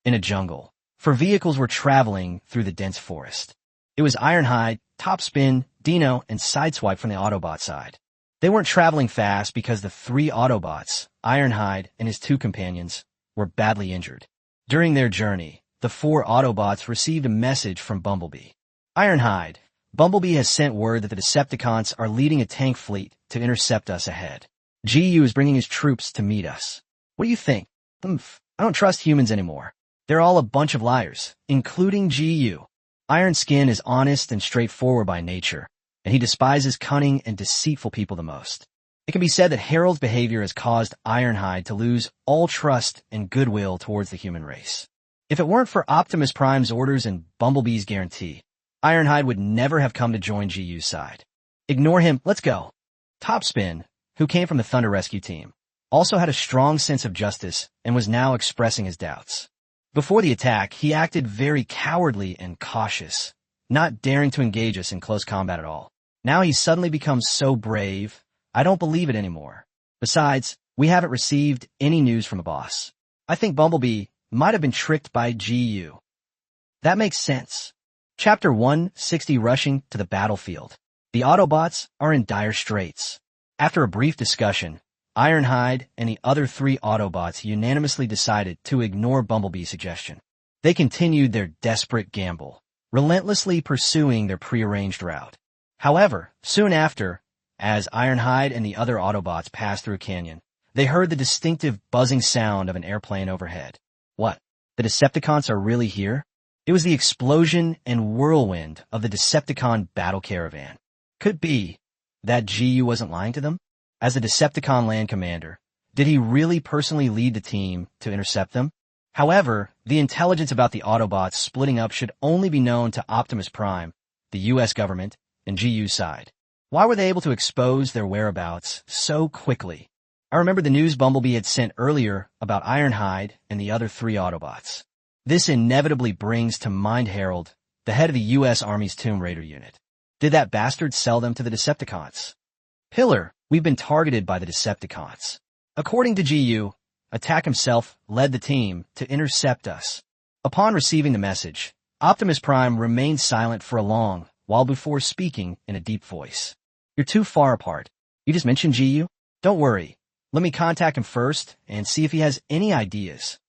S1: In a jungle, for vehicles were traveling through the dense forest. It was Ironhide, Topspin, Dino, and Sideswipe from the Autobot side. They weren't traveling fast because the 3 Autobots, Ironhide and his 2 companions, were badly injured. During their journey, the 4 Autobots received a message from Bumblebee. Ironhide, Bumblebee has sent word that the Decepticons are leading a tank fleet to intercept us ahead. GU is bringing his troops to meet us. What do you think? I don't trust humans anymore. They're all a bunch of liars, including GU. Iron Skin is honest and straightforward by nature, and he despises cunning and deceitful people the most. It can be said that Harold's behavior has caused Ironhide to lose all trust and goodwill towards the human race. If it weren't for Optimus Prime's orders and Bumblebee's guarantee, Ironhide would never have come to join GU's side. Ignore him, let's go. Topspin, who came from the Thunder Rescue team, also had a strong sense of justice and was now expressing his doubts. Before the attack, he acted very cowardly and cautious, not daring to engage us in close combat at all. Now he's suddenly become so brave, I don't believe it anymore. Besides, we haven't received any news from the boss. I think Bumblebee might have been tricked by GU. That makes sense. Chapter 160 Rushing to the Battlefield. The Autobots are in dire straits. After a brief discussion, Ironhide and the other 3 Autobots unanimously decided to ignore Bumblebee's suggestion. They continued their desperate gamble, relentlessly pursuing their prearranged route. However, soon after, as Ironhide and the other Autobots passed through a canyon, they heard the distinctive buzzing sound of an airplane overhead. What? The Decepticons are really here? It was the explosion and whirlwind of the Decepticon battle caravan. Could be that GU wasn't lying to them? As the Decepticon land commander, did he really personally lead the team to intercept them? However, the intelligence about the Autobots splitting up should only be known to Optimus Prime, the U.S. government, and GU's side. Why were they able to expose their whereabouts so quickly? I remember the news Bumblebee had sent earlier about Ironhide and the other 3 Autobots. This inevitably brings to mind Harold, the head of the U.S. Army's Tomb Raider unit. Did that bastard sell them to the Decepticons? Pillar, we've been targeted by the Decepticons. According to GU, Attack himself led the team to intercept us. Upon receiving the message, Optimus Prime remained silent for a long while before speaking in a deep voice. You're too far apart. You just mentioned GU? Don't worry. Let me contact him first and see if he has any ideas.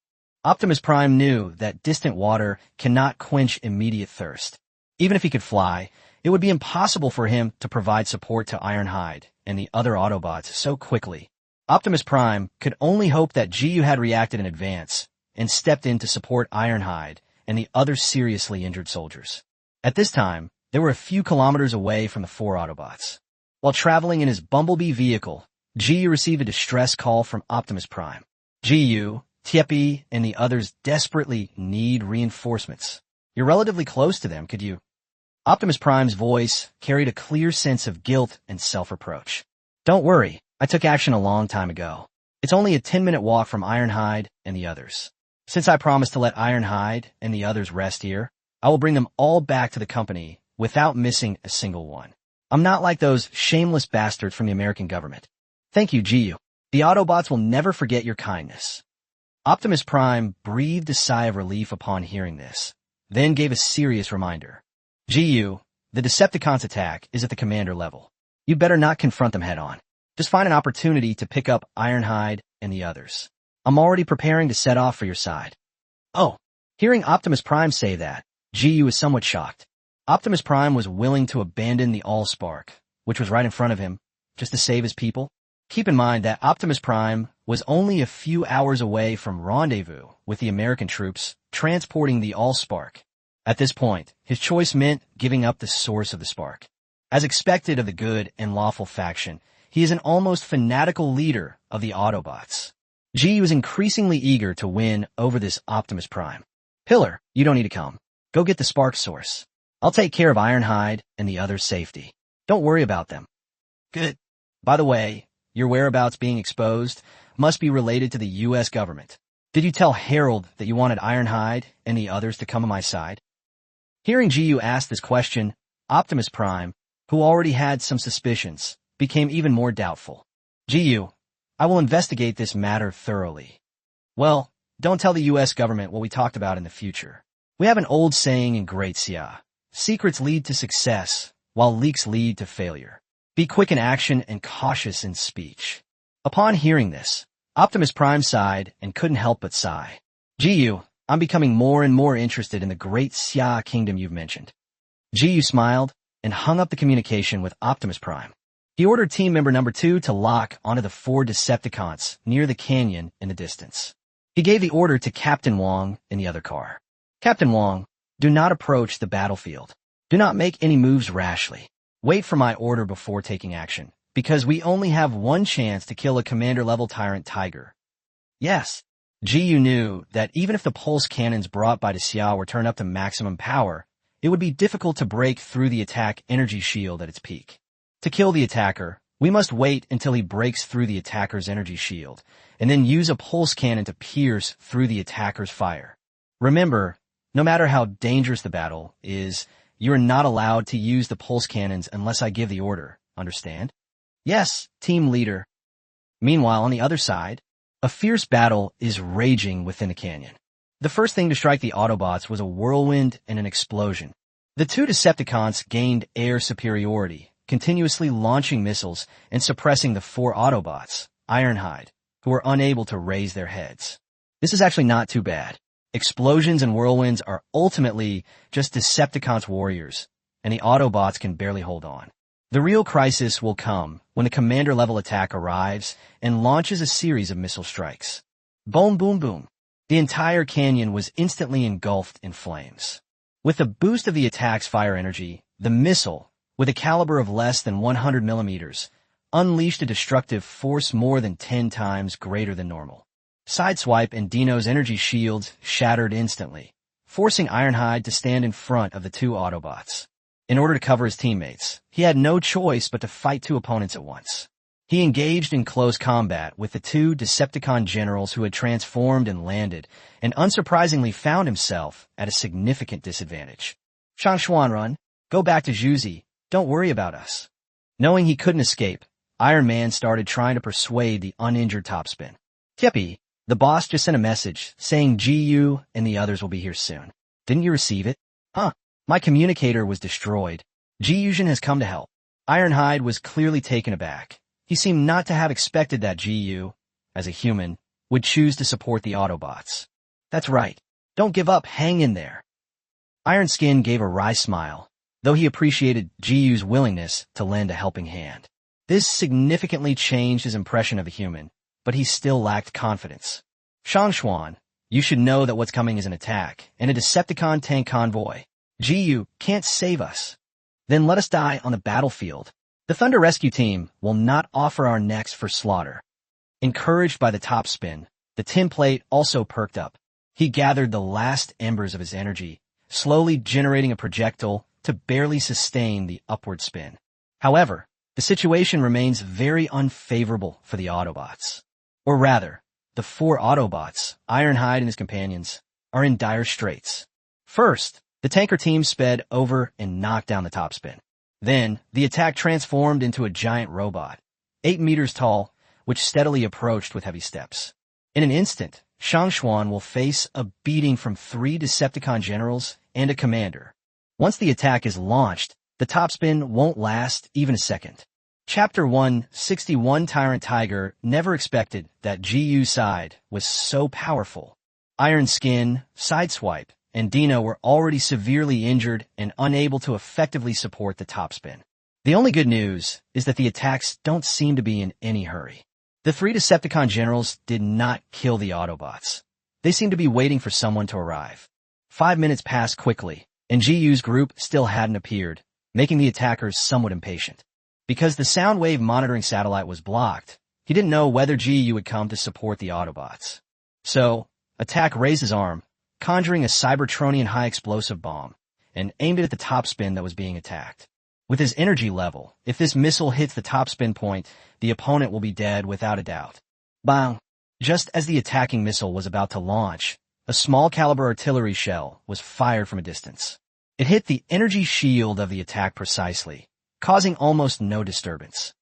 S1: Optimus Prime knew that distant water cannot quench immediate thirst. Even if he could fly, it would be impossible for him to provide support to Ironhide and the other Autobots so quickly. Optimus Prime could only hope that GU had reacted in advance and stepped in to support Ironhide and the other seriously injured soldiers. At this time, they were a few kilometers away from the 4 Autobots. While traveling in his Bumblebee vehicle, GU received a distress call from Optimus Prime. GU, Tiepi, and the others desperately need reinforcements. You're relatively close to them, could you? Optimus Prime's voice carried a clear sense of guilt and self-reproach. Don't worry, I took action a long time ago. It's only a 10-minute walk from Ironhide and the others. Since I promised to let Ironhide and the others rest here, I will bring them all back to the company without missing a single one. I'm not like those shameless bastards from the American government. Thank you, GU. The Autobots will never forget your kindness. Optimus Prime breathed a sigh of relief upon hearing this, then gave a serious reminder. GU, the Decepticons' attack is at the commander level. You better not confront them head-on. Just find an opportunity to pick up Ironhide and the others. I'm already preparing to set off for your side. Oh, hearing Optimus Prime say that, GU was somewhat shocked. Optimus Prime was willing to abandon the Allspark, which was right in front of him, just to save his people. Keep in mind that Optimus Prime was only a few hours away from rendezvous with the American troops transporting the Allspark. At this point, his choice meant giving up the source of the spark. As expected of the good and lawful faction, he is an almost fanatical leader of the Autobots. GU is increasingly eager to win over this Optimus Prime. Pillar, you don't need to come. Go get the spark source. I'll take care of Ironhide and the others' safety. Don't worry about them. Good. By the way, your whereabouts being exposed must be related to the U.S. government. Did you tell Harold that you wanted Ironhide and the others to come on my side? Hearing GU ask this question, Optimus Prime, who already had some suspicions, became even more doubtful. GU, I will investigate this matter thoroughly. Well, don't tell the U.S. government what we talked about in the future. We have an old saying in Great Xia. Secrets lead to success, while leaks lead to failure. Be quick in action and cautious in speech. Upon hearing this, Optimus Prime sighed and couldn't help but sigh. GU, I'm becoming more and more interested in the Great Xia Kingdom you've mentioned. GU smiled and hung up the communication with Optimus Prime. He ordered team member number 2 to lock onto the 4 Decepticons near the canyon in the distance. He gave the order to Captain Wong in the other car. Captain Wong, do not approach the battlefield. Do not make any moves rashly. Wait for my order before taking action, because we only have one chance to kill a commander-level tyrant tiger. Yes. GU knew that even if the pulse cannons brought by the Xia were turned up to maximum power, it would be difficult to break through the attack energy shield at its peak. To kill the attacker, we must wait until he breaks through the attacker's energy shield, and then use a pulse cannon to pierce through the attacker's fire. Remember, no matter how dangerous the battle is, you are not allowed to use the pulse cannons unless I give the order, understand? Yes, team leader. Meanwhile, on the other side, a fierce battle is raging within the canyon. The first thing to strike the Autobots was a whirlwind and an explosion. The 2 Decepticons gained air superiority, continuously launching missiles and suppressing the 4 Autobots, Ironhide, who were unable to raise their heads. This is actually not too bad. Explosions and whirlwinds are ultimately just Decepticons' warriors, and the Autobots can barely hold on. The real crisis will come when the commander-level attack arrives and launches a series of missile strikes. Boom, boom, boom. The entire canyon was instantly engulfed in flames. With the boost of the attack's fire energy, the missile, with a caliber of less than 100 millimeters, unleashed a destructive force more than 10 times greater than normal. Sideswipe and Dino's energy shields shattered instantly, forcing Ironhide to stand in front of the 2 Autobots. In order to cover his teammates, he had no choice but to fight 2 opponents at once. He engaged in close combat with the 2 Decepticon generals who had transformed and landed, and unsurprisingly found himself at a significant disadvantage. Shangshuan, go back to Zhuzi, don't worry about us. Knowing he couldn't escape, Iron Man started trying to persuade the uninjured Topspin. Tippy, the boss just sent a message saying GU and the others will be here soon. Didn't you receive it? Huh, my communicator was destroyed. GU has come to help. Ironhide was clearly taken aback. He seemed not to have expected that GU, as a human, would choose to support the Autobots. That's right. Don't give up, hang in there. Iron Skin gave a wry smile, though he appreciated GU's willingness to lend a helping hand. This significantly changed his impression of a human, but he still lacked confidence. Shangshuan, you should know that what's coming is an attack, and a Decepticon tank convoy. GU can't save us. Then let us die on the battlefield. The Thunder Rescue Team will not offer our necks for slaughter. Encouraged by the top spin, the tin plate also perked up. He gathered the last embers of his energy, slowly generating a projectile to barely sustain the upward spin. However, the situation remains very unfavorable for the Autobots. Or rather, the 4 Autobots, Ironhide and his companions, are in dire straits. First, the tanker team sped over and knocked down the top spin. Then, the attack transformed into a giant robot, 8 meters tall, which steadily approached with heavy steps. In an instant, Shangshuan will face a beating from 3 Decepticon generals and a commander. Once the attack is launched, the topspin won't last even a second. Chapter 161 Tyrant Tiger never expected that GU's side was so powerful. Iron Skin, Sideswipe, and Dino were already severely injured and unable to effectively support the topspin. The only good news is that the attacks don't seem to be in any hurry. The 3 Decepticon generals did not kill the Autobots. They seemed to be waiting for someone to arrive. 5 minutes passed quickly, and GU's group still hadn't appeared, making the attackers somewhat impatient. Because the sound wave monitoring satellite was blocked, he didn't know whether GU would come to support the Autobots. So, Attack raised his arm, conjuring a Cybertronian high-explosive bomb, and aimed it at the top spin that was being attacked. With his energy level, if this missile hits the top spin point, the opponent will be dead without a doubt. Bang! Just as the attacking missile was about to launch, a small-caliber artillery shell was fired from a distance. It hit the energy shield of the attack precisely, causing almost no disturbance.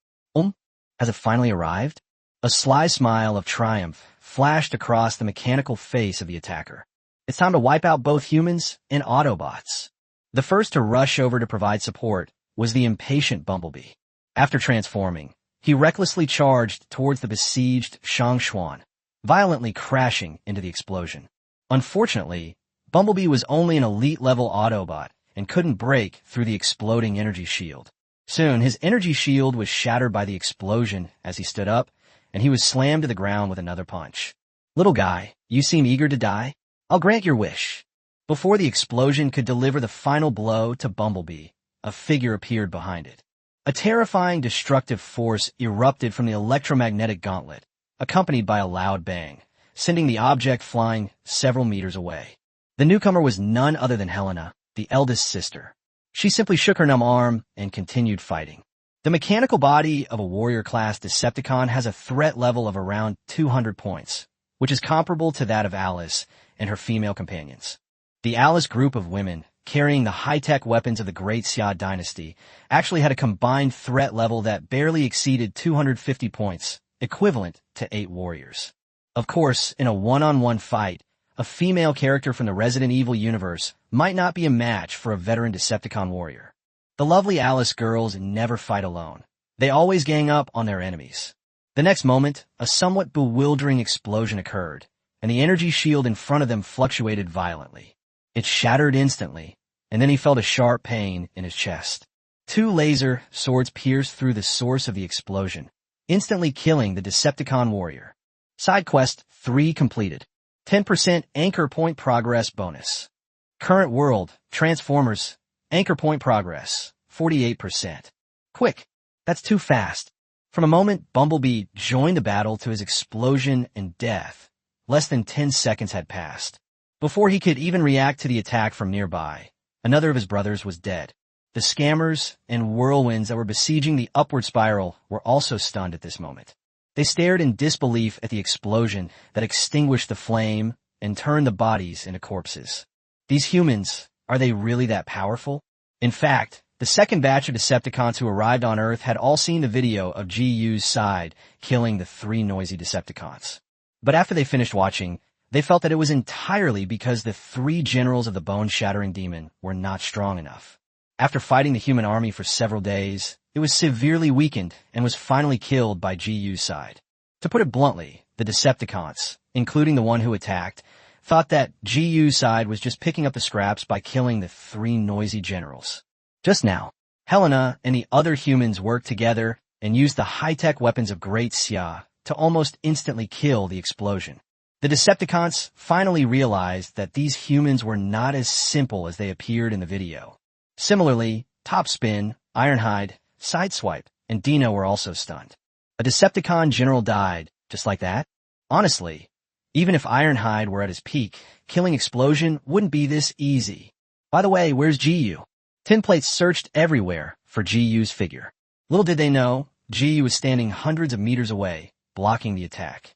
S1: Has it finally arrived? A sly smile of triumph flashed across the mechanical face of the attacker. It's time to wipe out both humans and Autobots. The first to rush over to provide support was the impatient Bumblebee. After transforming, he recklessly charged towards the besieged Shang-Xuan, violently crashing into the explosion. Unfortunately, Bumblebee was only an elite-level Autobot and couldn't break through the exploding energy shield. Soon, his energy shield was shattered by the explosion as he stood up, and he was slammed to the ground with another punch. Little guy, you seem eager to die? I'll grant your wish. Before the explosion could deliver the final blow to Bumblebee, a figure appeared behind it. A terrifying destructive force erupted from the electromagnetic gauntlet, accompanied by a loud bang, sending the object flying several meters away. The newcomer was none other than Helena, the eldest sister. She simply shook her numb arm and continued fighting. The mechanical body of a warrior-class Decepticon has a threat level of around 200 points, which is comparable to that of Alice and her female companions. The Alice group of women, carrying the high-tech weapons of the Great Xia dynasty, actually had a combined threat level that barely exceeded 250 points, equivalent to 8 warriors. Of course, in a one-on-one fight, a female character from the Resident Evil universe might not be a match for a veteran Decepticon warrior. The lovely Alice girls never fight alone. They always gang up on their enemies. The next moment, a somewhat bewildering explosion occurred, and the energy shield in front of them fluctuated violently. It shattered instantly, and then he felt a sharp pain in his chest. 2 laser swords pierced through the source of the explosion, instantly killing the Decepticon warrior. Side quest 3 completed. 10% anchor point progress bonus. Current world, Transformers, anchor point progress, 48%. Quick, that's too fast. From a moment Bumblebee joined the battle to his explosion and death, less than 10 seconds had passed. Before he could even react to the attack from nearby, another of his brothers was dead. The scammers and whirlwinds that were besieging the upward spiral were also stunned at this moment. They stared in disbelief at the explosion that extinguished the flame and turned the bodies into corpses. These humans, are they really that powerful? In fact, the second batch of Decepticons who arrived on Earth had all seen the video of GU's side killing the 3 noisy Decepticons. But after they finished watching, they felt that it was entirely because the 3 generals of the bone-shattering demon were not strong enough. After fighting the human army for several days, it was severely weakened and was finally killed by GU's side. To put it bluntly, the Decepticons, including the one who attacked, thought that GU's side was just picking up the scraps by killing the 3 noisy generals. Just now, Helena and the other humans worked together and used the high-tech weapons of Great Xia to almost instantly kill the explosion. The Decepticons finally realized that these humans were not as simple as they appeared in the video. Similarly, Topspin, Ironhide, Sideswipe, and Dino were also stunned. A Decepticon general died, just like that? Honestly, even if Ironhide were at his peak, killing Explosion wouldn't be this easy. By the way, where's GU? Tinplates searched everywhere for GU's figure. Little did they know, GU was standing hundreds of meters away, blocking the attack.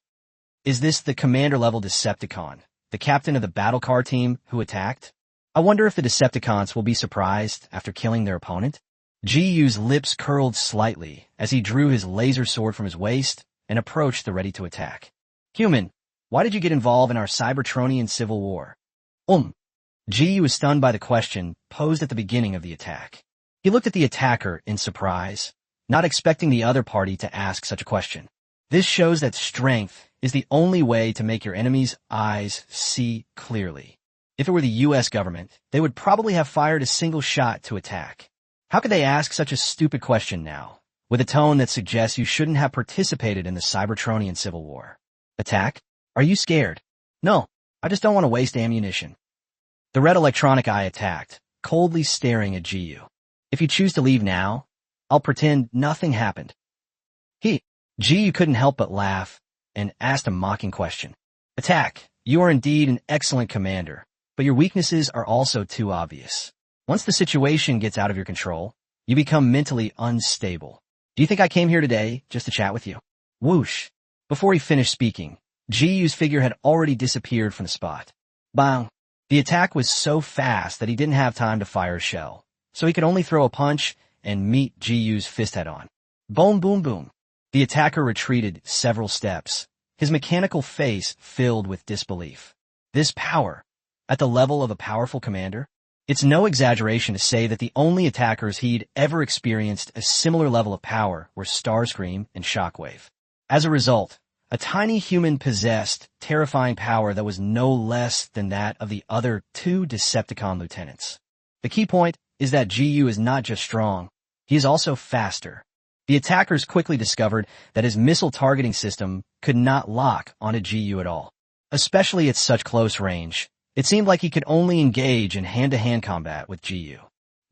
S1: Is this the commander-level Decepticon, the captain of the battle car team who attacked? I wonder if the Decepticons will be surprised after killing their opponent? GU's lips curled slightly as he drew his laser sword from his waist and approached the ready-to-attack. Human, why did you get involved in our Cybertronian civil war? GU was stunned by the question posed at the beginning of the attack. He looked at the attacker in surprise, not expecting the other party to ask such a question. This shows that strength is the only way to make your enemy's eyes see clearly. If it were the U.S. government, they would probably have fired a single shot to attack. How could they ask such a stupid question now, with a tone that suggests you shouldn't have participated in the Cybertronian Civil War? Attack? Are you scared? No, I just don't want to waste ammunition. The red electronic eye attacked, coldly staring at GU. If you choose to leave now, I'll pretend nothing happened. Ji couldn't help but laugh and asked a mocking question. Attack, you are indeed an excellent commander, but your weaknesses are also too obvious. Once the situation gets out of your control, you become mentally unstable. Do you think I came here today just to chat with you? Whoosh. Before he finished speaking, Jiyu's figure had already disappeared from the spot. Bang. The attack was so fast that he didn't have time to fire a shell, so he could only throw a punch and meet Jiyu's fist head-on. Boom, boom, boom. The attacker retreated several steps, his mechanical face filled with disbelief. This power, at the level of a powerful commander? It's no exaggeration to say that the only attackers he'd ever experienced a similar level of power were Starscream and Shockwave. As a result, a tiny human possessed terrifying power that was no less than that of the other two Decepticon lieutenants. The key point is that Jiyu is not just strong, he is also faster. The attackers quickly discovered that his missile targeting system could not lock onto Jiyu at all, especially at such close range. It seemed like he could only engage in hand-to-hand combat with Jiyu.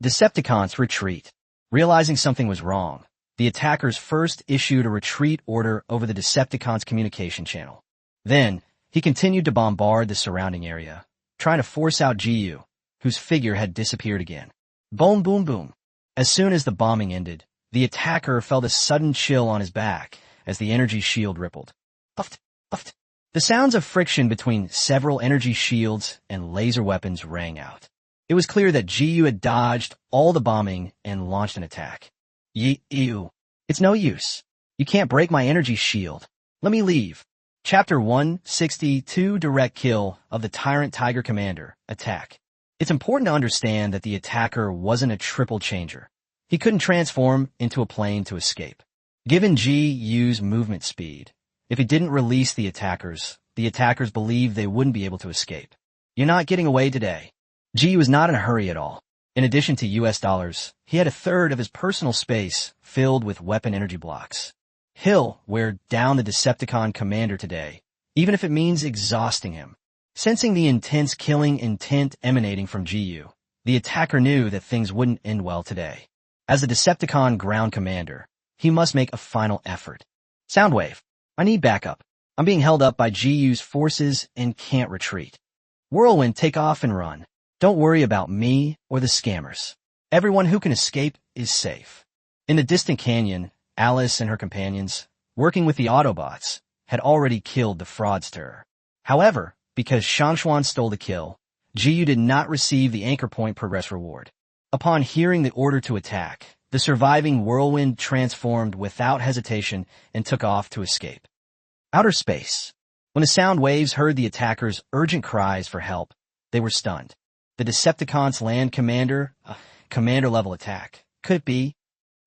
S1: Decepticons retreat. Realizing something was wrong, the attackers first issued a retreat order over the Decepticons' communication channel. Then, he continued to bombard the surrounding area, trying to force out Jiyu, whose figure had disappeared again. Boom, boom, boom. As soon as the bombing ended, the attacker felt a sudden chill on his back as the energy shield rippled. Puffed, puffed. The sounds of friction between several energy shields and laser weapons rang out. It was clear that Jiyu had dodged all the bombing and launched an attack. Ew. It's no use. You can't break my energy shield. Let me leave. Chapter 162 Direct Kill of the Tyrant Tiger Commander, Attack. It's important to understand that the attacker wasn't a triple changer. He couldn't transform into a plane to escape. Given Jiyu's movement speed, if he didn't release the attackers believed they wouldn't be able to escape. You're not getting away today. Jiyu was not in a hurry at all. In addition to US dollars, he had a third of his personal space filled with weapon energy blocks. He'll wear down the Decepticon commander today, even if it means exhausting him. Sensing the intense killing intent emanating from Jiyu, the attacker knew that things wouldn't end well today. As the Decepticon ground commander, he must make a final effort. Soundwave, I need backup. I'm being held up by Jiyu's forces and can't retreat. Whirlwind, take off and run. Don't worry about me or the scammers. Everyone who can escape is safe. In the distant canyon, Alice and her companions, working with the Autobots, had already killed the fraudster. However, because Shanshuan stole the kill, Jiyu did not receive the anchor point progress reward. Upon hearing the order to attack, the surviving Whirlwind transformed without hesitation and took off to escape. Outer space. When the sound waves heard the attackers' urgent cries for help, they were stunned. The Decepticons' land commander, commander-level attack. Could it be?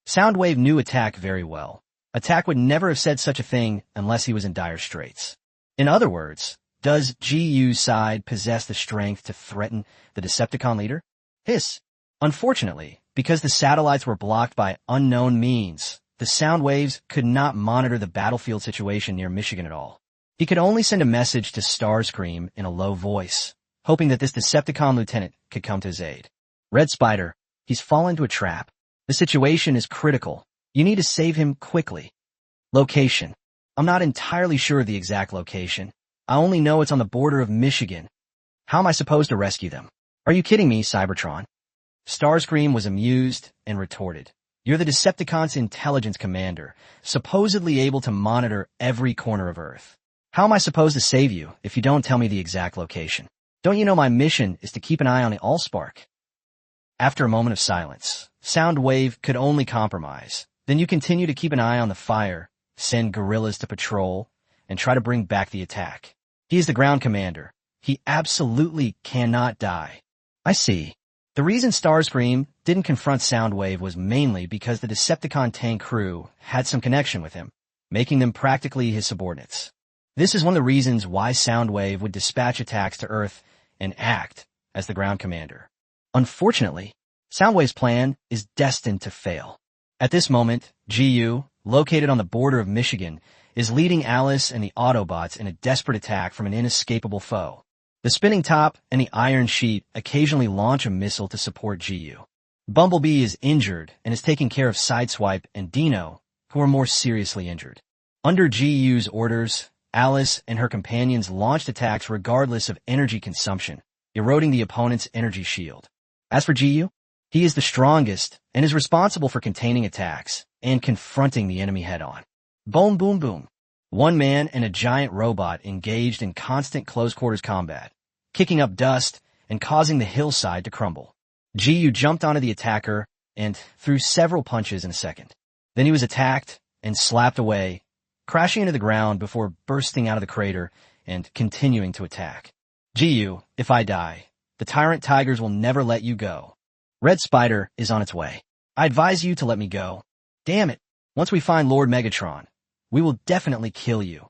S1: Soundwave knew Attack very well. Attack would never have said such a thing unless he was in dire straits. In other words, does Jiyu's side possess the strength to threaten the Decepticon leader? Hiss. Unfortunately, because the satellites were blocked by unknown means, the sound waves could not monitor the battlefield situation near Michigan at all. He could only send a message to Starscream in a low voice, hoping that this Decepticon lieutenant could come to his aid. Red Spider, he's fallen into a trap. The situation is critical. You need to save him quickly. Location. I'm not entirely sure of the exact location. I only know it's on the border of Michigan. How am I supposed to rescue them? Are you kidding me, Cybertron? Starscream was amused and retorted. You're the Decepticons' intelligence commander, supposedly able to monitor every corner of Earth. How am I supposed to save you if you don't tell me the exact location? Don't you know my mission is to keep an eye on the Allspark? After a moment of silence, Soundwave could only compromise. Then you continue to keep an eye on the fire, send guerrillas to patrol, and try to bring back the attack. He is the ground commander. He absolutely cannot die. I see. The reason Starscream didn't confront Soundwave was mainly because the Decepticon tank crew had some connection with him, making them practically his subordinates. This is one of the reasons why Soundwave would dispatch attacks to Earth and act as the ground commander. Unfortunately, Soundwave's plan is destined to fail. At this moment, Jiyu, located on the border of Michigan, is leading Alice and the Autobots in a desperate attack from an inescapable foe. The spinning top and the iron sheet occasionally launch a missile to support Jiyu. Bumblebee is injured and is taking care of Sideswipe and Dino, who are more seriously injured. Under GU's orders, Alice and her companions launched attacks regardless of energy consumption, eroding the opponent's energy shield. As for GU, he is the strongest and is responsible for containing attacks and confronting the enemy head-on. Boom, boom, boom. One man and a giant robot engaged in constant close-quarters combat, kicking up dust and causing the hillside to crumble. GU jumped onto the attacker and threw several punches in a second. Then he was attacked and slapped away, crashing into the ground before bursting out of the crater and continuing to attack. GU, if I die, the Tyrant Tigers will never let you go. Red Spider is on its way. I advise you to let me go. Damn it. Once we find Lord Megatron, we will definitely kill you.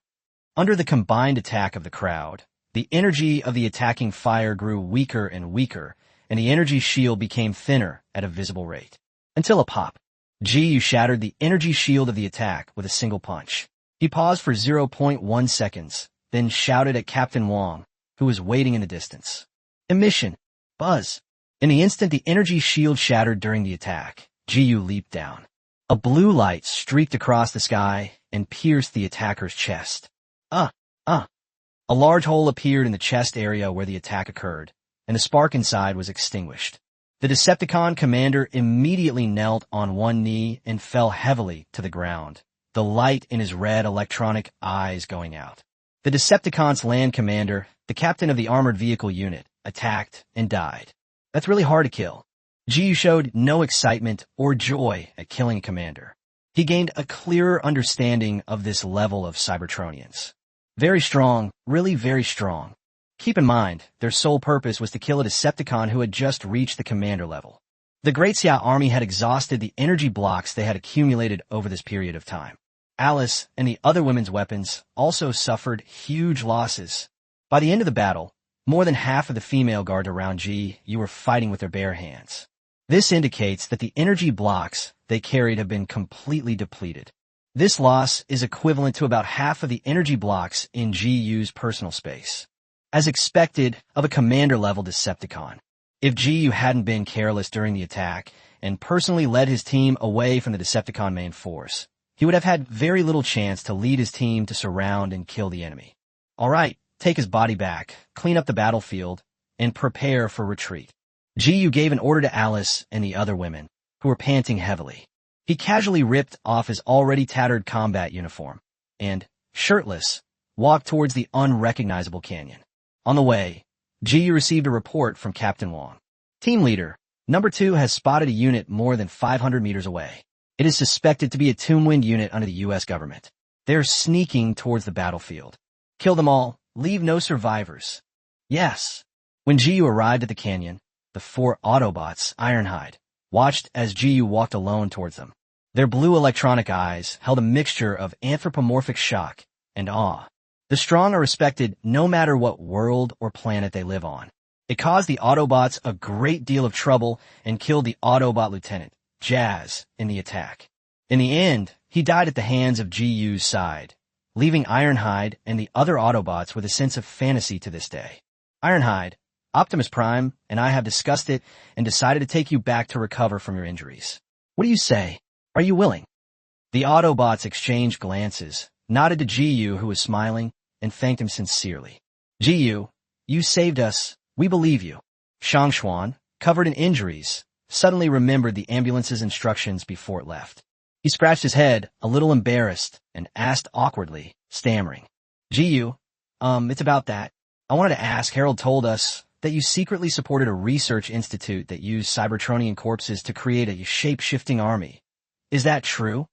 S1: Under the combined attack of the crowd, the energy of the attacking fire grew weaker and weaker, and the energy shield became thinner at a visible rate. Until a pop. GU shattered the energy shield of the attack with a single punch. He paused for 0.1 seconds, then shouted at Captain Wong, who was waiting in the distance. Emission. Buzz. In the instant the energy shield shattered during the attack, GU leaped down. A blue light streaked across the sky and pierced the attacker's chest. A large hole appeared in the chest area where the attack occurred, and the spark inside was extinguished. The Decepticon commander immediately knelt on one knee and fell heavily to the ground, the light in his red electronic eyes going out. The Decepticon's land commander, the captain of the armored vehicle unit, attacked and died. That's really hard to kill. GU showed no excitement or joy at killing a commander. He gained a clearer understanding of this level of Cybertronians. Very strong, really very strong. Keep in mind, their sole purpose was to kill a Decepticon who had just reached the commander level. The Great Xia army had exhausted the energy blocks they had accumulated over this period of time. Alice and the other women's weapons also suffered huge losses. By the end of the battle, more than half of the female guard around GU were fighting with their bare hands. This indicates that the energy blocks they carried have been completely depleted. This loss is equivalent to about half of the energy blocks in GU's personal space. As expected of a commander-level Decepticon, if GU hadn't been careless during the attack and personally led his team away from the Decepticon main force, he would have had very little chance to lead his team to surround and kill the enemy. All right, take his body back, clean up the battlefield, and prepare for retreat. GU gave an order to Alice and the other women, who were panting heavily. He casually ripped off his already tattered combat uniform and, shirtless, walked towards the unrecognizable canyon. On the way, GU received a report from Captain Wong. Team leader, Number 2 has spotted a unit more than 500 meters away. It is suspected to be a Toonwind unit under the U.S. government. They are sneaking towards the battlefield. Kill them all. Leave no survivors. Yes. When GU arrived at the canyon, the 4 Autobots, Ironhide, watched as GU walked alone towards them. Their blue electronic eyes held a mixture of anthropomorphic shock and awe. The strong are respected no matter what world or planet they live on. It caused the Autobots a great deal of trouble and killed the Autobot lieutenant, Jazz, in the attack. In the end, he died at the hands of GU's side, leaving Ironhide and the other Autobots with a sense of fantasy to this day. Ironhide, Optimus Prime, and I have discussed it and decided to take you back to recover from your injuries. What do you say? Are you willing? The Autobots exchanged glances, nodded to GU, who was smiling, and thanked him sincerely. GU, you saved us. We believe you. Shangshuan, covered in injuries, suddenly remembered the ambulance's instructions before it left. He scratched his head, a little embarrassed, and asked awkwardly, stammering. GU, it's about that. I wanted to ask, Harold told us that you secretly supported a research institute that used Cybertronian corpses to create a shape-shifting army. Is that true?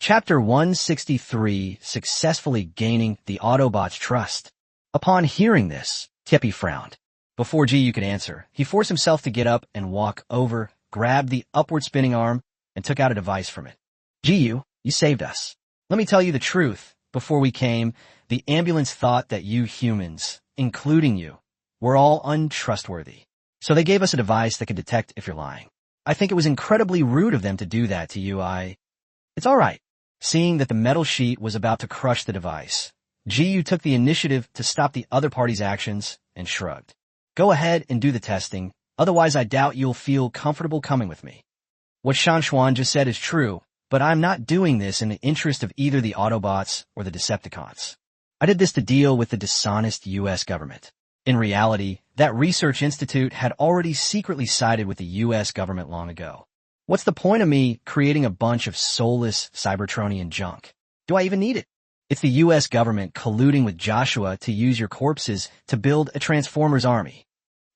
S1: Chapter 163, Successfully Gaining the Autobots' Trust. Upon hearing this, Teppy frowned. Before GU could answer, he forced himself to get up and walk over, grabbed the upward spinning arm, and took out a device from it. GU, you saved us. Let me tell you the truth. Before we came, the ambulance thought that you humans, including you, were all untrustworthy. So they gave us a device that could detect if you're lying. I think it was incredibly rude of them to do that to you. It's all right. Seeing that the metal sheet was about to crush the device, GU took the initiative to stop the other party's actions and shrugged. Go ahead and do the testing, Otherwise, I doubt you'll feel comfortable coming with me. What Shan Xuan just said is true, but I'm not doing this in the interest of either the Autobots or the Decepticons. I did this to deal with the dishonest U.S. government. In reality, that research institute had already secretly sided with the U.S. government long ago. What's the point of me creating a bunch of soulless Cybertronian junk? Do I even need it? It's the U.S. government colluding with Joshua to use your corpses to build a Transformers army.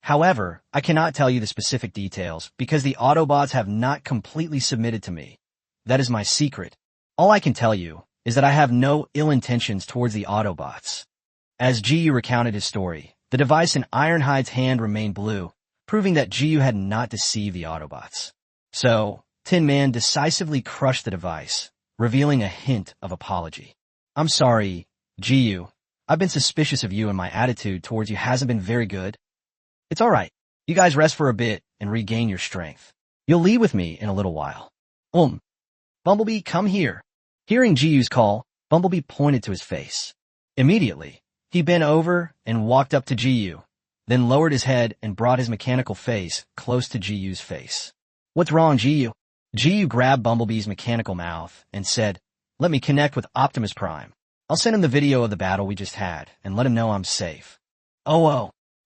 S1: However, I cannot tell you the specific details because the Autobots have not completely submitted to me. That is my secret. All I can tell you is that I have no ill intentions towards the Autobots. As Jiyu recounted his story, the device in Ironhide's hand remained blue, proving that Jiyu had not deceived the Autobots. So, Tin Man decisively crushed the device, revealing a hint of apology. I'm sorry, Jiyu. I've been suspicious of you and my attitude towards you hasn't been very good. It's alright. You guys rest for a bit and regain your strength. You'll leave with me in a little while. Bumblebee, come here. Hearing Jiyu's call, Bumblebee pointed to his face. Immediately, he bent over and walked up to Jiyu, then lowered his head and brought his mechanical face close to Jiyu's face. What's wrong, Jiyu? Jiyu grabbed Bumblebee's mechanical mouth and said, let me connect with Optimus Prime. I'll send him the video of the battle we just had and let him know I'm safe.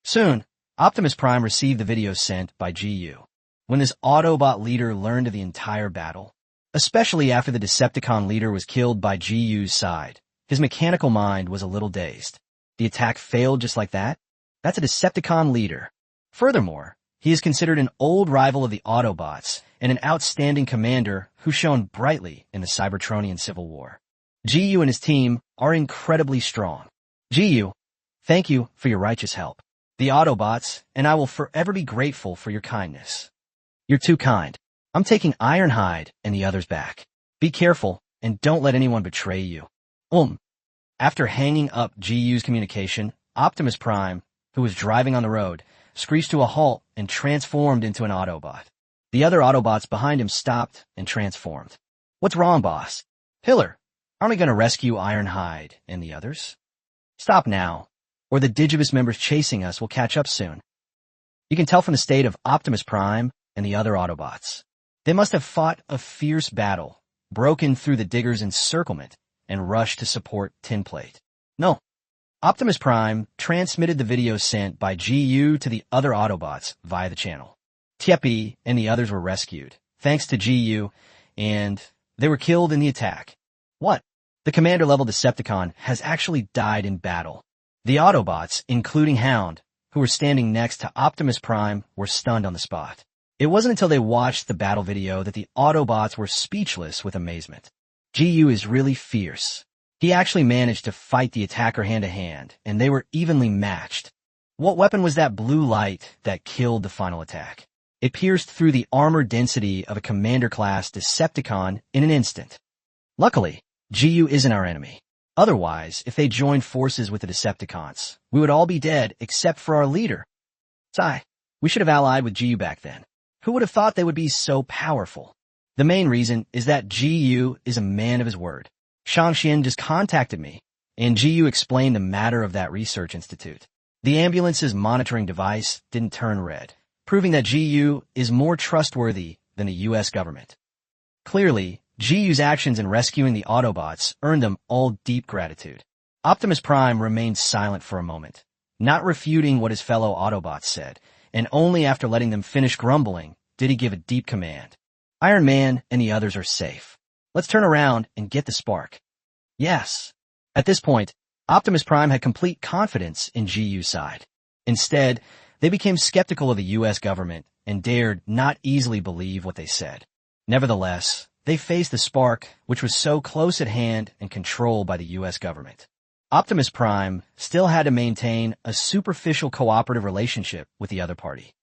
S1: Soon, Optimus Prime received the video sent by Jiyu. When this Autobot leader learned of the entire battle, especially after the Decepticon leader was killed by Jiyu's side, his mechanical mind was a little dazed. The attack failed just like that? That's a Decepticon leader. Furthermore, he is considered an old rival of the Autobots and an outstanding commander who shone brightly in the Cybertronian Civil War. Jiyu and his team are incredibly strong. Jiyu, thank you for your righteous help. The Autobots and I will forever be grateful for your kindness. You're too kind. I'm taking Ironhide and the others back. Be careful and don't let anyone betray you. After hanging up Jiyu's communication, Optimus Prime, who was driving on the road, screeched to a halt and transformed into an Autobot. The other Autobots behind him stopped and transformed. What's wrong, boss? Pillar, aren't we going to rescue Ironhide and the others? Stop now, or the Digibus members chasing us will catch up soon. You can tell from the state of Optimus Prime and the other Autobots. They must have fought a fierce battle, broken through the Digger's encirclement, and rushed to support Tinplate. No. Optimus Prime transmitted the video sent by Jiyu to the other Autobots via the channel. Tiepi and the others were rescued, thanks to Jiyu, and they were killed in the attack. What? The commander-level Decepticon has actually died in battle. The Autobots, including Hound, who were standing next to Optimus Prime, were stunned on the spot. It wasn't until they watched the battle video that the Autobots were speechless with amazement. Jiyu is really fierce. He actually managed to fight the attacker hand-to-hand, and they were evenly matched. What weapon was that blue light that killed the final attack? It pierced through the armor density of a commander-class Decepticon in an instant. Luckily, Jiyu isn't our enemy. Otherwise, if they joined forces with the Decepticons, we would all be dead except for our leader. Sigh, we should have allied with Jiyu back then. Who would have thought they would be so powerful? The main reason is that Jiyu is a man of his word. Shangxian just contacted me, and Jiyu explained the matter of that research institute. The ambulance's monitoring device didn't turn red, proving that Jiyu is more trustworthy than the U.S. government. Clearly, Jiyu's actions in rescuing the Autobots earned them all deep gratitude. Optimus Prime remained silent for a moment, not refuting what his fellow Autobots said, and only after letting them finish grumbling did he give a deep command. Iron Man and the others are safe. Let's turn around and get the spark. Yes. At this point, Optimus Prime had complete confidence in Jiyu's side. Instead, they became skeptical of the U.S. government and dared not easily believe what they said. Nevertheless, they faced the spark, which was so close at hand and controlled by the U.S. government. Optimus Prime still had to maintain a superficial cooperative relationship with the other party.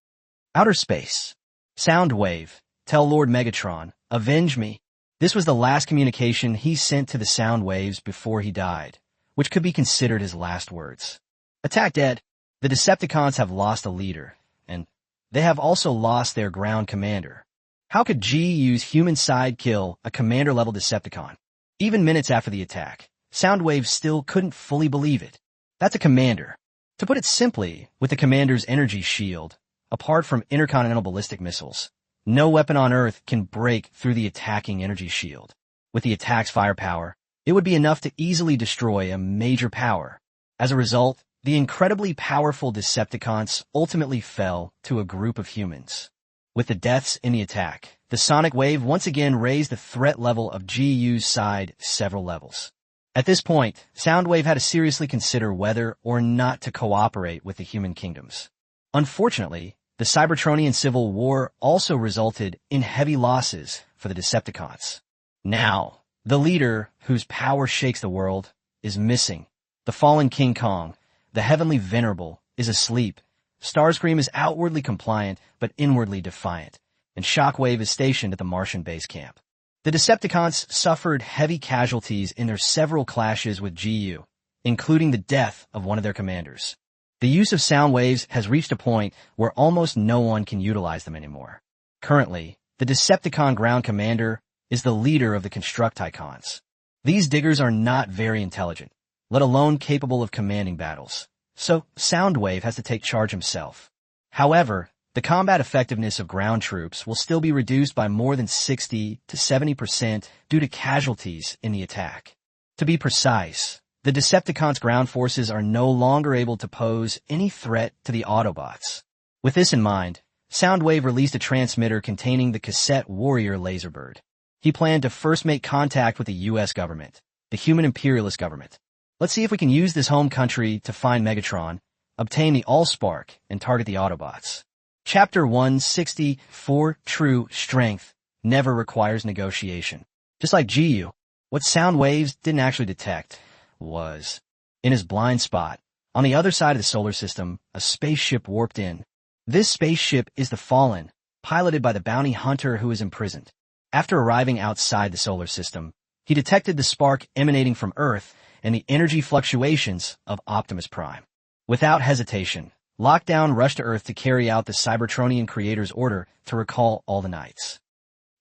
S1: Outer space. Soundwave. Tell Lord Megatron, avenge me. This was the last communication he sent to the Soundwaves before he died, which could be considered his last words. Attack dead. The Decepticons have lost a leader, and they have also lost their ground commander. How could G use human side kill a commander-level Decepticon? Even minutes after the attack, Soundwave still couldn't fully believe it. That's a commander. To put it simply, with the commander's energy shield, apart from intercontinental ballistic missiles, no weapon on Earth can break through the attacking energy shield. With the attack's firepower, it would be enough to easily destroy a major power. As a result, the incredibly powerful Decepticons ultimately fell to a group of humans. With the deaths in the attack, the sonic wave once again raised the threat level of GU's side several levels. At this point, Soundwave had to seriously consider whether or not to cooperate with the human kingdoms. Unfortunately, the Cybertronian Civil War also resulted in heavy losses for the Decepticons. Now, the leader whose power shakes the world is missing. The fallen King Kong, the heavenly venerable, is asleep. Starscream is outwardly compliant but inwardly defiant, and Shockwave is stationed at the Martian base camp. The Decepticons suffered heavy casualties in their several clashes with GU, including the death of one of their commanders. The use of sound waves has reached a point where almost no one can utilize them anymore. Currently, the Decepticon ground commander is the leader of the Constructicons. These diggers are not very intelligent, let alone capable of commanding battles, so Soundwave has to take charge himself. However, the combat effectiveness of ground troops will still be reduced by more than 60 to 70% due to casualties in the attack. To be precise, the Decepticons' ground forces are no longer able to pose any threat to the Autobots. With this in mind, Soundwave released a transmitter containing the cassette warrior Laserbird. He planned to first make contact with the U.S. government, the human imperialist government. Let's see if we can use this home country to find Megatron, obtain the Allspark, and target the Autobots. Chapter 164, True Strength, never requires negotiation. Just like GU, what Soundwaves didn't actually detect was, in his blind spot, on the other side of the solar system, a spaceship warped in. This spaceship is the Fallen, piloted by the bounty hunter who is imprisoned. After arriving outside the solar system, he detected the spark emanating from Earth and the energy fluctuations of Optimus Prime. Without hesitation, Lockdown rushed to Earth to carry out the Cybertronian creator's order to recall all the Knights.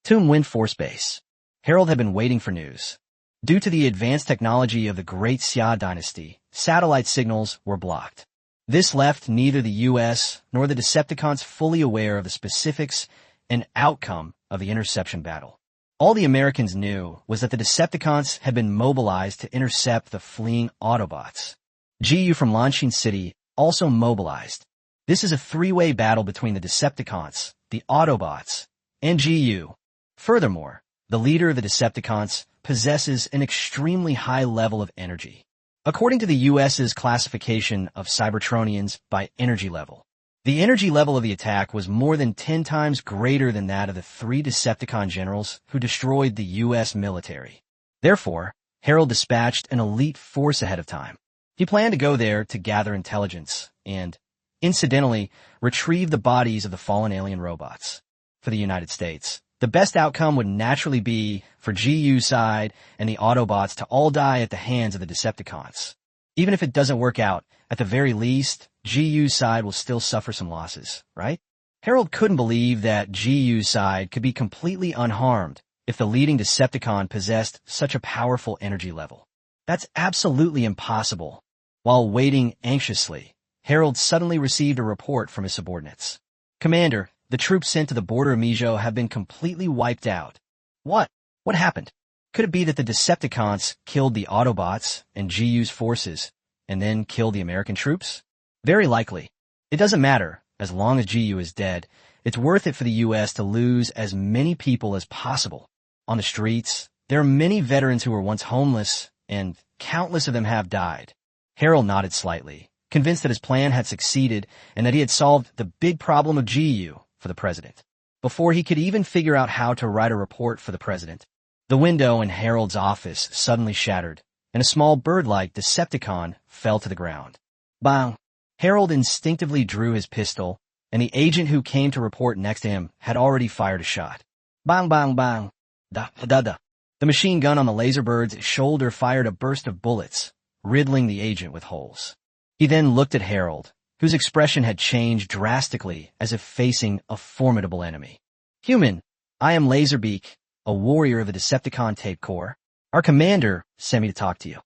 S1: Tomb Wind Force Base. Harold had been waiting for news. Due to the advanced technology of the Great Xia dynasty, satellite signals were blocked. This left neither the U.S. nor the Decepticons fully aware of the specifics and outcome of the interception battle. All the Americans knew was that the Decepticons had been mobilized to intercept the fleeing Autobots. GU from Lanshin City also mobilized. This is a three-way battle between the Decepticons, the Autobots, and GU. Furthermore, the leader of the Decepticons possesses an extremely high level of energy. According to the U.S.'s classification of Cybertronians by energy level, the energy level of the attack was more than 10 times greater than that of the 3 Decepticon generals who destroyed the U.S. military. Therefore, Harold dispatched an elite force ahead of time. He planned to go there to gather intelligence and, incidentally, retrieve the bodies of the fallen alien robots. For the United States, the best outcome would naturally be for GU's side and the Autobots to all die at the hands of the Decepticons. Even if it doesn't work out, at the very least, GU's side will still suffer some losses, right? Harold couldn't believe that GU's side could be completely unharmed if the leading Decepticon possessed such a powerful energy level. That's absolutely impossible. While waiting anxiously, Harold suddenly received a report from his subordinates. Commander, the troops sent to the border of Mijo have been completely wiped out. What? What happened? Could it be that the Decepticons killed the Autobots and GU's forces, and then killed the American troops? Very likely. It doesn't matter. As long as GU is dead, it's worth it for the U.S. to lose as many people as possible. On the streets, there are many veterans who were once homeless, and countless of them have died. Harold nodded slightly, convinced that his plan had succeeded and that he had solved the big problem of GU for the president. Before he could even figure out how to write a report for the president, the window in Harold's office suddenly shattered, and a small bird-like Decepticon fell to the ground. Bang! Harold instinctively drew his pistol, and the agent who came to report next to him had already fired a shot. Bang, bang, bang. Da, da, da. The machine gun on the Laserbird's shoulder fired a burst of bullets, riddling the agent with holes. He then looked at Harold, whose expression had changed drastically as if facing a formidable enemy. Human, I am Laserbeak, a warrior of the Decepticon Tape Corps. Our commander sent me to talk to you.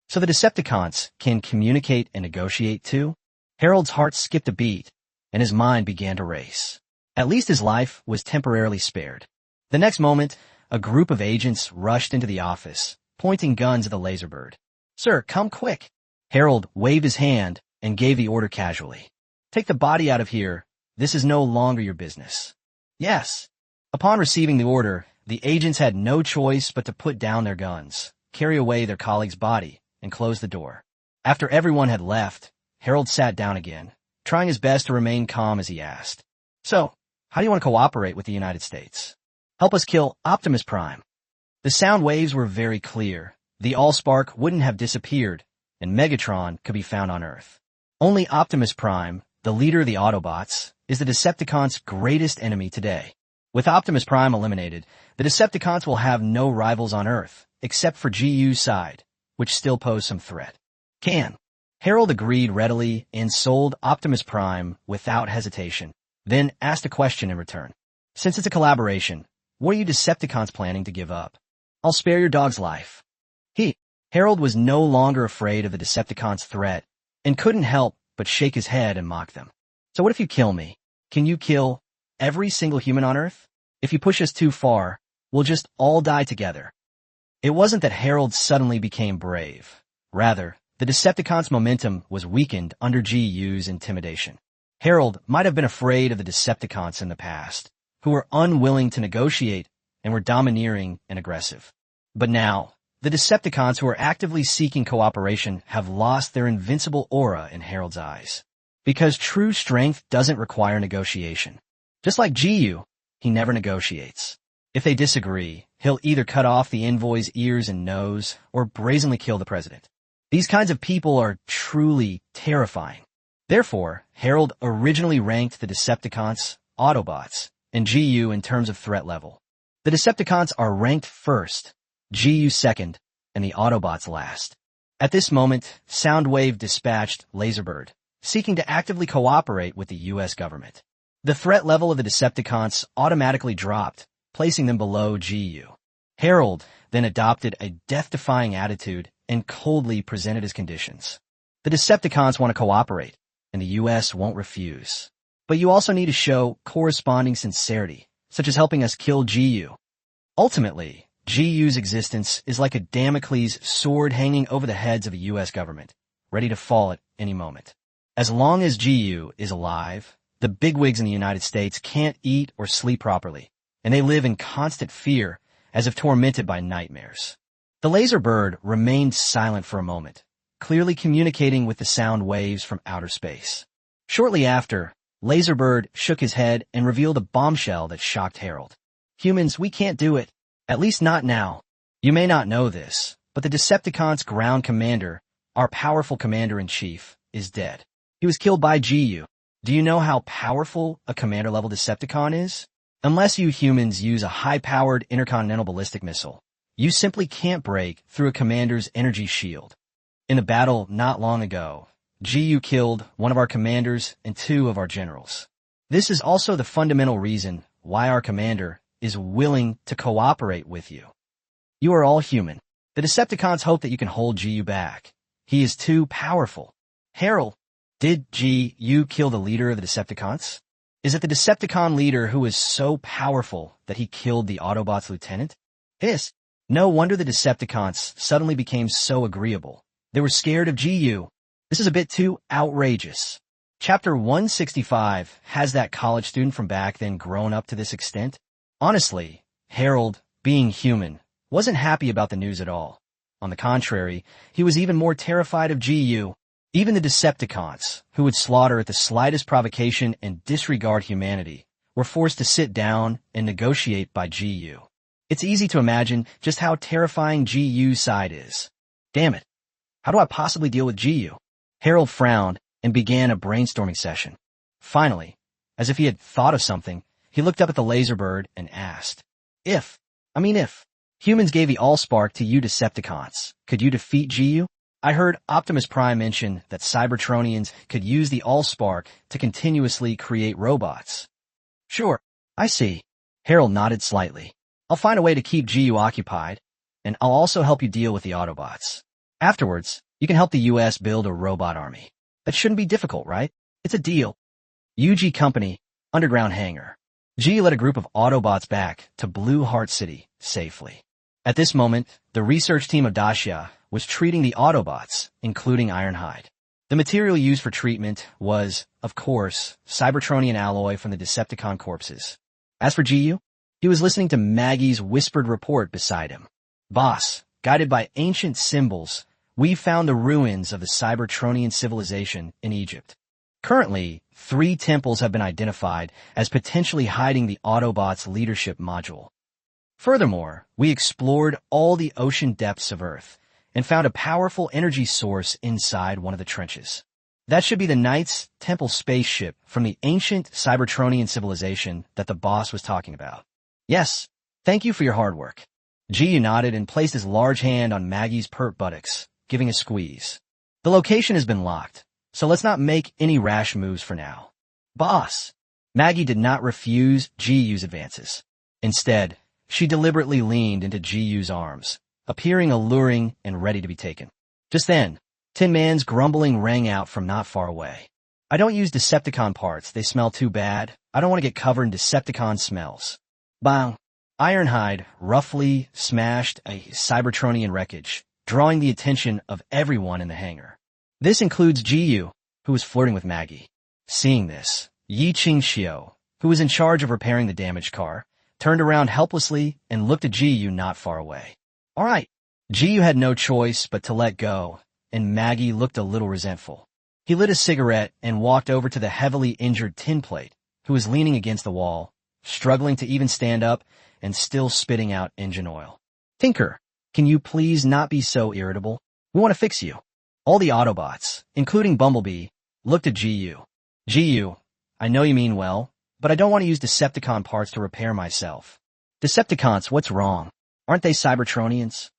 S1: So the Decepticons can communicate and negotiate too? Harold's heart skipped a beat, and his mind began to race. At least his life was temporarily spared. The next moment, a group of agents rushed into the office, pointing guns at the laser bird. "Sir, come quick." Harold waved his hand and gave the order casually. "Take the body out of here. This is no longer your business." "Yes." Upon receiving the order, the agents had no choice but to put down their guns, carry away their colleague's body, and close the door. After everyone had left, Harold sat down again, trying his best to remain calm as he asked, "So, how do you want to cooperate with the United States?" "Help us kill Optimus Prime." The sound waves were very clear. The Allspark wouldn't have disappeared, and Megatron could be found on Earth. Only Optimus Prime, the leader of the Autobots, is the Decepticons' greatest enemy today. With Optimus Prime eliminated, the Decepticons will have no rivals on Earth, except for GU's side, which still pose some threat. Harold agreed readily and sold Optimus Prime without hesitation, then asked a question in return. "Since it's a collaboration, what are you Decepticons planning to give up?" "I'll spare your dog's life." Harold was no longer afraid of the Decepticons' threat and couldn't help but shake his head and mock them. "So what if you kill me? Can you kill every single human on Earth? If you push us too far, we'll just all die together." It wasn't that Harold suddenly became brave. Rather, the Decepticons' momentum was weakened under GU's intimidation. Harold might have been afraid of the Decepticons in the past, who were unwilling to negotiate and were domineering and aggressive. But now, the Decepticons who are actively seeking cooperation have lost their invincible aura in Harold's eyes. Because true strength doesn't require negotiation. Just like GU, he never negotiates. If they disagree, he'll either cut off the envoy's ears and nose or brazenly kill the president. These kinds of people are truly terrifying. Therefore, Harold originally ranked the Decepticons, Autobots, and GU in terms of threat level. The Decepticons are ranked first, GU second, and the Autobots last. At this moment, Soundwave dispatched Laserbird, seeking to actively cooperate with the U.S. government. The threat level of the Decepticons automatically dropped, placing them below GU. Harold then adopted a death-defying attitude and coldly presented his conditions. The Decepticons want to cooperate, and the U.S. won't refuse. But you also need to show corresponding sincerity, such as helping us kill GU. Ultimately, GU's existence is like a Damocles sword hanging over the heads of the U.S. government, ready to fall at any moment. As long as GU is alive, the bigwigs in the United States can't eat or sleep properly, and they live in constant fear, as if tormented by nightmares. The laser bird remained silent for a moment, clearly communicating with the sound waves from outer space. Shortly after, Laserbird shook his head and revealed a bombshell that shocked Harold. "Humans, we can't do it. At least not now. You may not know this, but the Decepticons' ground commander, our powerful commander-in-chief, is dead. He was killed by GU. Do you know how powerful a commander-level Decepticon is? Unless you humans use a high-powered intercontinental ballistic missile, you simply can't break through a commander's energy shield. In a battle not long ago, GU killed one of our commanders and 2 of our generals. This is also the fundamental reason why our commander is willing to cooperate with you. You are all human. The Decepticons hope that you can hold GU back. He is too powerful." "Harold, did GU kill the leader of the Decepticons? Is it the Decepticon leader who is so powerful that he killed the Autobots' lieutenant?" "Yes." No wonder the Decepticons suddenly became so agreeable. They were scared of GU. This is a bit too outrageous. Chapter 165 has that college student from back then grown up to this extent? Honestly, Harold, being human, wasn't happy about the news at all. On the contrary, he was even more terrified of GU. Even the Decepticons, who would slaughter at the slightest provocation and disregard humanity, were forced to sit down and negotiate by GU. It's easy to imagine just how terrifying GU's side is. Damn it. How do I possibly deal with GU? Harold frowned and began a brainstorming session. Finally, as if he had thought of something, he looked up at the Laserbird and asked, If humans gave the Allspark to you Decepticons, could you defeat GU? I heard Optimus Prime mention that Cybertronians could use the Allspark to continuously create robots. Sure, I see. Harold nodded slightly. I'll find a way to keep GU occupied, and I'll also help you deal with the Autobots. Afterwards, you can help the US build a robot army. That shouldn't be difficult, right? It's a deal. UG Company, Underground Hangar. G led a group of Autobots back to Blue Heart City safely. At this moment, the research team of Dacia was treating the Autobots, including Ironhide. The material used for treatment was, of course, Cybertronian alloy from the Decepticon corpses. As for GU, he was listening to Maggie's whispered report beside him. Boss, guided by ancient symbols, we found the ruins of the Cybertronian civilization in Egypt. Currently, 3 temples have been identified as potentially hiding the Autobots' leadership module. Furthermore, we explored all the ocean depths of Earth and found a powerful energy source inside one of the trenches. That should be the Knights Temple spaceship from the ancient Cybertronian civilization that the boss was talking about. Yes, thank you for your hard work. GU nodded and placed his large hand on Maggie's pert buttocks, giving a squeeze. The location has been locked, so let's not make any rash moves for now. Boss! Maggie did not refuse GU's advances. Instead, she deliberately leaned into GU's arms, appearing alluring and ready to be taken. Just then, Tin Man's grumbling rang out from not far away. I don't use Decepticon parts, they smell too bad. I don't want to get covered in Decepticon smells. Bang! Ironhide roughly smashed a Cybertronian wreckage, drawing the attention of everyone in the hangar. This includes GU, who was flirting with Maggie. Seeing this, Yi Qingxiu, who was in charge of repairing the damaged car, turned around helplessly and looked at GU not far away. All right. GU had no choice but to let go, and Maggie looked a little resentful. He lit a cigarette and walked over to the heavily injured tin plate, who was leaning against the wall, struggling to even stand up and still spitting out engine oil. Tinker, can you please not be so irritable? We want to fix you. All the Autobots, including Bumblebee, looked at GU. GU, I know you mean well, but I don't want to use Decepticon parts to repair myself. Decepticons, what's wrong? Aren't they Cybertronians?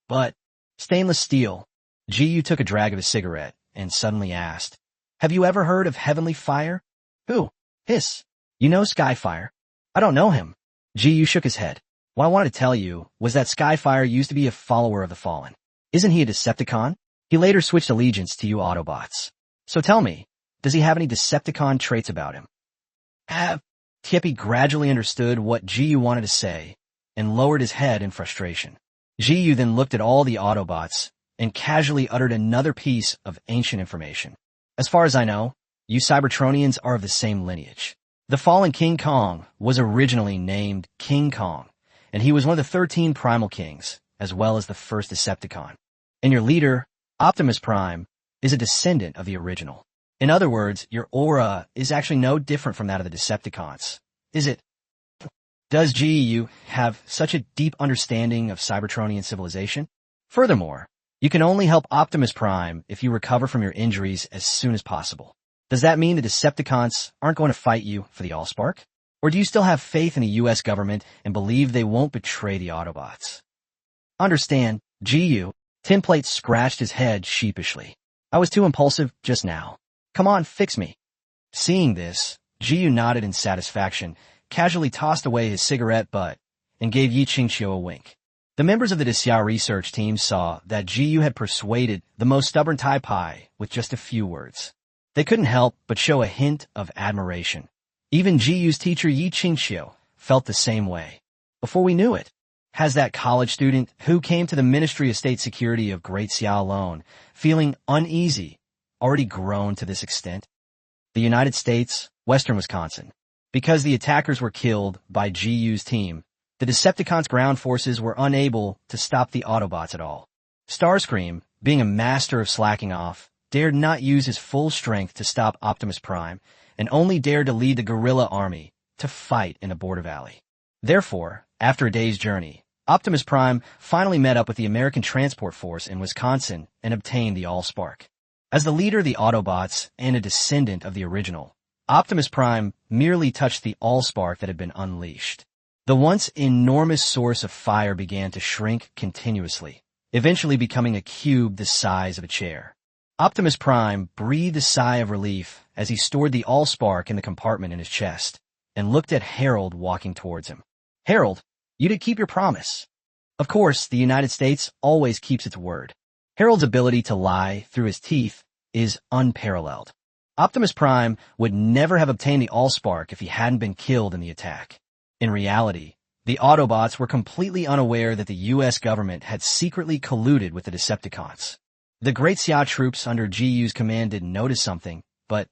S1: But, stainless steel. GU took a drag of his cigarette and suddenly asked, have you ever heard of Heavenly Fire? Who? Hiss. You know Skyfire. I don't know him. GU shook his head. What I wanted to tell you was that Skyfire used to be a follower of the Fallen. Isn't he a Decepticon? He later switched allegiance to you Autobots. So tell me, does he have any Decepticon traits about him? Tiepi gradually understood what GU wanted to say and lowered his head in frustration. GU then looked at all the Autobots and casually uttered another piece of ancient information. As far as I know, you Cybertronians are of the same lineage. The fallen King Kong was originally named King Kong, and he was one of the 13 Primal Kings, as well as the first Decepticon. And your leader, Optimus Prime, is a descendant of the original. In other words, your aura is actually no different from that of the Decepticons. Is it? Does GEU have such a deep understanding of Cybertronian civilization? Furthermore, you can only help Optimus Prime if you recover from your injuries as soon as possible. Does that mean the Decepticons aren't going to fight you for the Allspark? Or do you still have faith in the U.S. government and believe they won't betray the Autobots? Understand, GU, Tinplate scratched his head sheepishly. I was too impulsive just now. Come on, fix me. Seeing this, GU nodded in satisfaction, casually tossed away his cigarette butt, and gave Yi Qingxiu a wink. The members of the Dacia research team saw that GU had persuaded the most stubborn Tai Pai with just a few words. They couldn't help but show a hint of admiration. Even GU's teacher Yi Qingxiu felt the same way. Before we knew it, has that college student who came to the Ministry of State Security of Great Xiao alone, feeling uneasy, already grown to this extent? The United States, Western Wisconsin. Because the attackers were killed by GU's team, the Decepticons' ground forces were unable to stop the Autobots at all. Starscream, being a master of slacking off, dared not use his full strength to stop Optimus Prime, and only dared to lead the guerrilla army to fight in a border valley. Therefore, after a day's journey, Optimus Prime finally met up with the American Transport Force in Wisconsin and obtained the Allspark. As the leader of the Autobots and a descendant of the original, Optimus Prime merely touched the Allspark that had been unleashed. The once enormous source of fire began to shrink continuously, eventually becoming a cube the size of a chair. Optimus Prime breathed a sigh of relief as he stored the Allspark in the compartment in his chest and looked at Harold walking towards him. Harold, you did keep your promise. Of course, the United States always keeps its word. Harold's ability to lie through his teeth is unparalleled. Optimus Prime would never have obtained the Allspark if he hadn't been killed in the attack. In reality, the Autobots were completely unaware that the U.S. government had secretly colluded with the Decepticons. The Great Xia troops under GU's command didn't notice something, but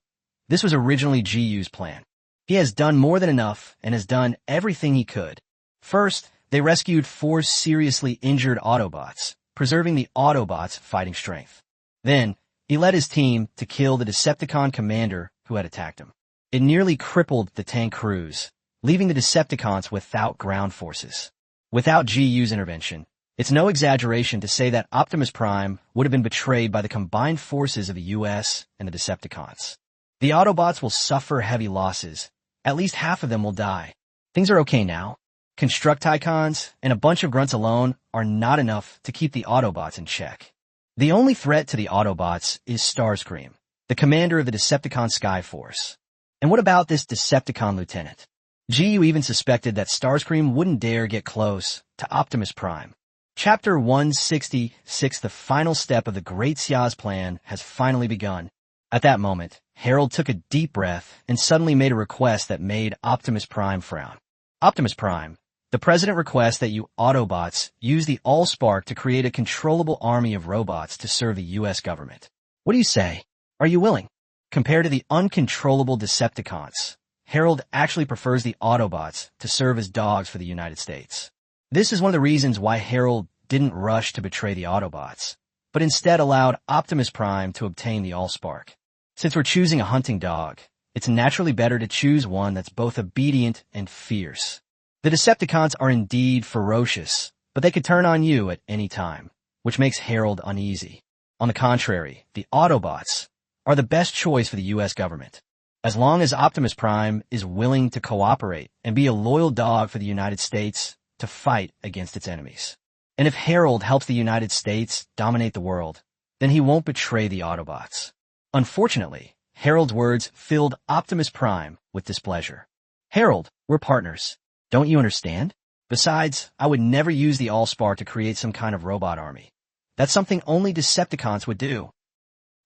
S1: this was originally GU's plan. He has done more than enough and has done everything he could. First, they rescued 4 seriously injured Autobots, preserving the Autobots' fighting strength. Then, he led his team to kill the Decepticon commander who had attacked him. It nearly crippled the tank crews, leaving the Decepticons without ground forces. Without GU's intervention, it's no exaggeration to say that Optimus Prime would have been betrayed by the combined forces of the US and the Decepticons. The Autobots will suffer heavy losses. At least half of them will die. Things are okay now. Constructicons and a bunch of grunts alone are not enough to keep the Autobots in check. The only threat to the Autobots is Starscream, the commander of the Decepticon Sky Force. And what about this Decepticon lieutenant? GU even suspected that Starscream wouldn't dare get close to Optimus Prime. Chapter 166, the final step of the Great Xia's plan, has finally begun. At that moment, Harold took a deep breath and suddenly made a request that made Optimus Prime frown. Optimus Prime, the President requests that you Autobots use the Allspark to create a controllable army of robots to serve the U.S. government. What do you say? Are you willing? Compared to the uncontrollable Decepticons, Harold actually prefers the Autobots to serve as dogs for the United States. This is one of the reasons why Harold didn't rush to betray the Autobots, but instead allowed Optimus Prime to obtain the Allspark. Since we're choosing a hunting dog, it's naturally better to choose one that's both obedient and fierce. The Decepticons are indeed ferocious, but they could turn on you at any time, which makes Harold uneasy. On the contrary, the Autobots are the best choice for the U.S. government. As long as Optimus Prime is willing to cooperate and be a loyal dog for the United States to fight against its enemies. And if Harold helps the United States dominate the world, then he won't betray the Autobots. Unfortunately, Harold's words filled Optimus Prime with displeasure. Harold, we're partners. Don't you understand? Besides, I would never use the Allspark to create some kind of robot army. That's something only Decepticons would do.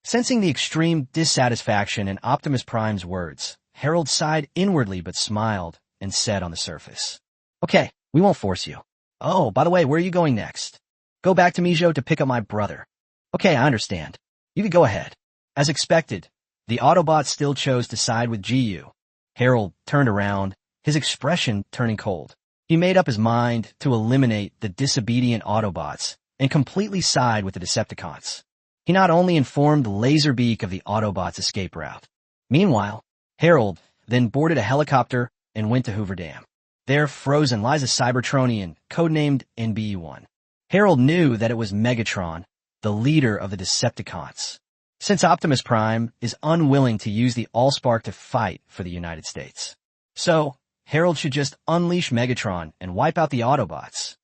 S1: Sensing the extreme dissatisfaction in Optimus Prime's words, Harold sighed inwardly but smiled and said on the surface, "Okay, we won't force you. Oh, by the way, where are you going next? Go back to Mijo to pick up my brother. Okay, I understand. You can go ahead." As expected, the Autobots still chose to side with GU. Harold turned around, his expression turning cold. He made up his mind to eliminate the disobedient Autobots and completely side with the Decepticons. He not only informed Laserbeak of the Autobots' escape route. Meanwhile, Harold then boarded a helicopter and went to Hoover Dam. There, frozen, lies a Cybertronian, codenamed NBE-1. Harold knew that it was Megatron, the leader of the Decepticons. Since Optimus Prime is unwilling to use the Allspark to fight for the United States. So, Harold should just unleash Megatron and wipe out the Autobots.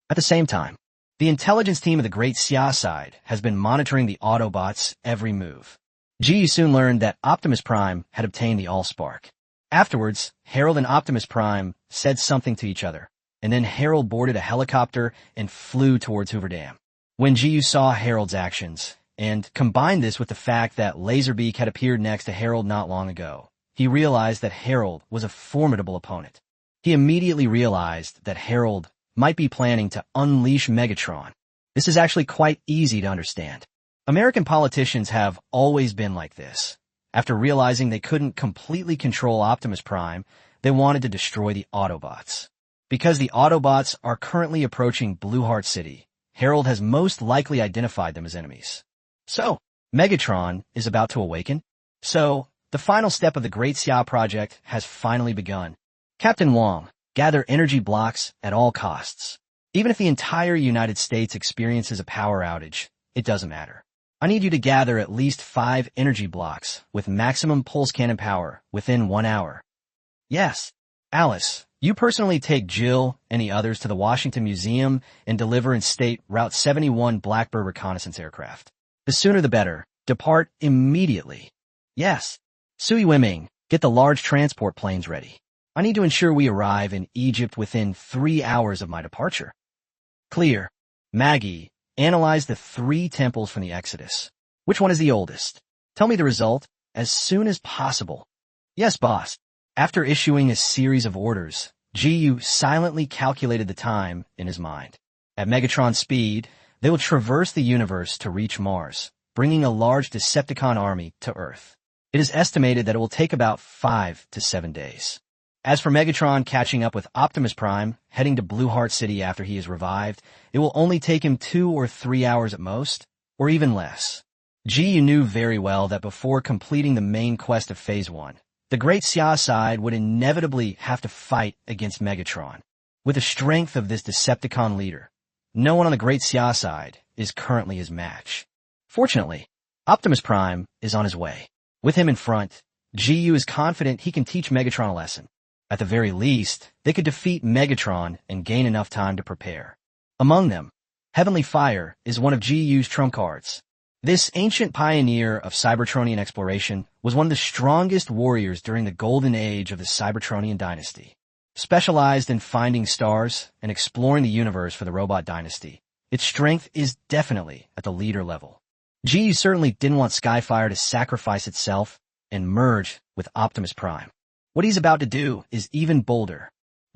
S1: At the same time, the intelligence team of the Great Xia side has been monitoring the Autobots' every move. GU soon learned that Optimus Prime had obtained the Allspark. Afterwards, Harold and Optimus Prime said something to each other, and then Harold boarded a helicopter and flew towards Hoover Dam. When GU saw Harold's actions, and combined this with the fact that Laserbeak had appeared next to Harold not long ago, he realized that Harold was a formidable opponent. He immediately realized that Harold might be planning to unleash Megatron. This is actually quite easy to understand. American politicians have always been like this. After realizing they couldn't completely control Optimus Prime, they wanted to destroy the Autobots. Because the Autobots are currently approaching Blue Heart City, Harold has most likely identified them as enemies. So, Megatron is about to awaken. So, the final step of the Great Xia project has finally begun. Captain Wong, gather energy blocks at all costs. Even if the entire United States experiences a power outage, it doesn't matter. I need you to gather at least 5 energy blocks with maximum pulse cannon power within 1 hour. Yes. Alice, you personally take Jill and the others to the Washington Museum and deliver in state Route 71 Blackbird reconnaissance aircraft. The sooner the better. Depart immediately. Yes. Sui Wiming, get the large transport planes ready. I need to ensure we arrive in Egypt within 3 hours of my departure. Clear. Maggie, analyze the 3 temples from the Exodus. Which one is the oldest? Tell me the result, as soon as possible. Yes, boss. After issuing a series of orders, GU silently calculated the time in his mind. At Megatron speed, they will traverse the universe to reach Mars, bringing a large Decepticon army to Earth. It is estimated that it will take about 5 to 7 days. As for Megatron catching up with Optimus Prime, heading to Blue Heart City after he is revived, it will only take him 2 or 3 hours at most, or even less. GU knew very well that before completing the main quest of Phase 1, the Great Xia side would inevitably have to fight against Megatron. With the strength of this Decepticon leader, no one on the Great Xia side is currently his match. Fortunately, Optimus Prime is on his way. With him in front, GU is confident he can teach Megatron a lesson. At the very least, they could defeat Megatron and gain enough time to prepare. Among them, Heavenly Fire is one of GU's trump cards. This ancient pioneer of Cybertronian exploration was one of the strongest warriors during the golden age of the Cybertronian dynasty. Specialized in finding stars and exploring the universe for the robot dynasty, its strength is definitely at the leader level. GU certainly didn't want Skyfire to sacrifice itself and merge with Optimus Prime. What he's about to do is even bolder.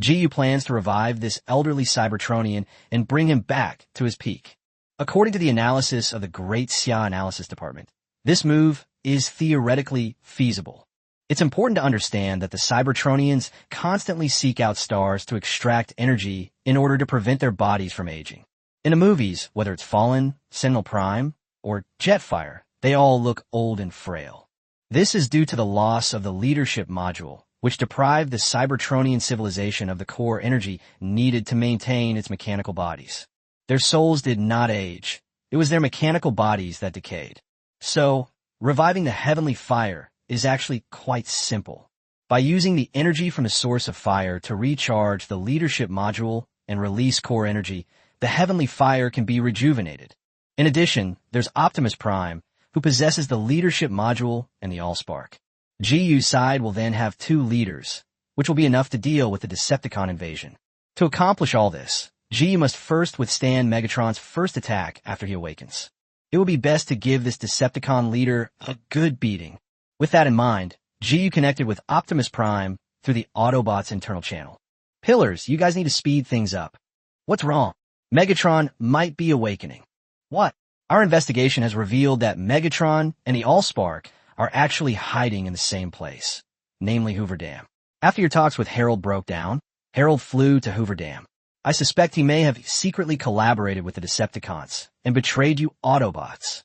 S1: GU plans to revive this elderly Cybertronian and bring him back to his peak. According to the analysis of the Great Xia Analysis Department, this move is theoretically feasible. It's important to understand that the Cybertronians constantly seek out stars to extract energy in order to prevent their bodies from aging. In the movies, whether it's Fallen, Sentinel Prime, or Jetfire, they all look old and frail. This is due to the loss of the leadership module, which deprived the Cybertronian civilization of the core energy needed to maintain its mechanical bodies. Their souls did not age. It was their mechanical bodies that decayed. So, reviving the Heavenly Fire is actually quite simple. By using the energy from the source of fire to recharge the leadership module and release core energy, the Heavenly Fire can be rejuvenated. In addition, there's Optimus Prime, who possesses the leadership module and the Allspark. GU's side will then have 2 leaders, which will be enough to deal with the Decepticon invasion. To accomplish all this, GU must first withstand Megatron's first attack after he awakens. It would be best to give this Decepticon leader a good beating. With that in mind, GU connected with Optimus Prime through the Autobots internal channel. Pillars, you guys need to speed things up. What's wrong? Megatron might be awakening. What? Our investigation has revealed that Megatron and the Allspark are actually hiding in the same place, namely Hoover Dam. After your talks with Harold broke down, Harold flew to Hoover Dam. I suspect he may have secretly collaborated with the Decepticons and betrayed you Autobots.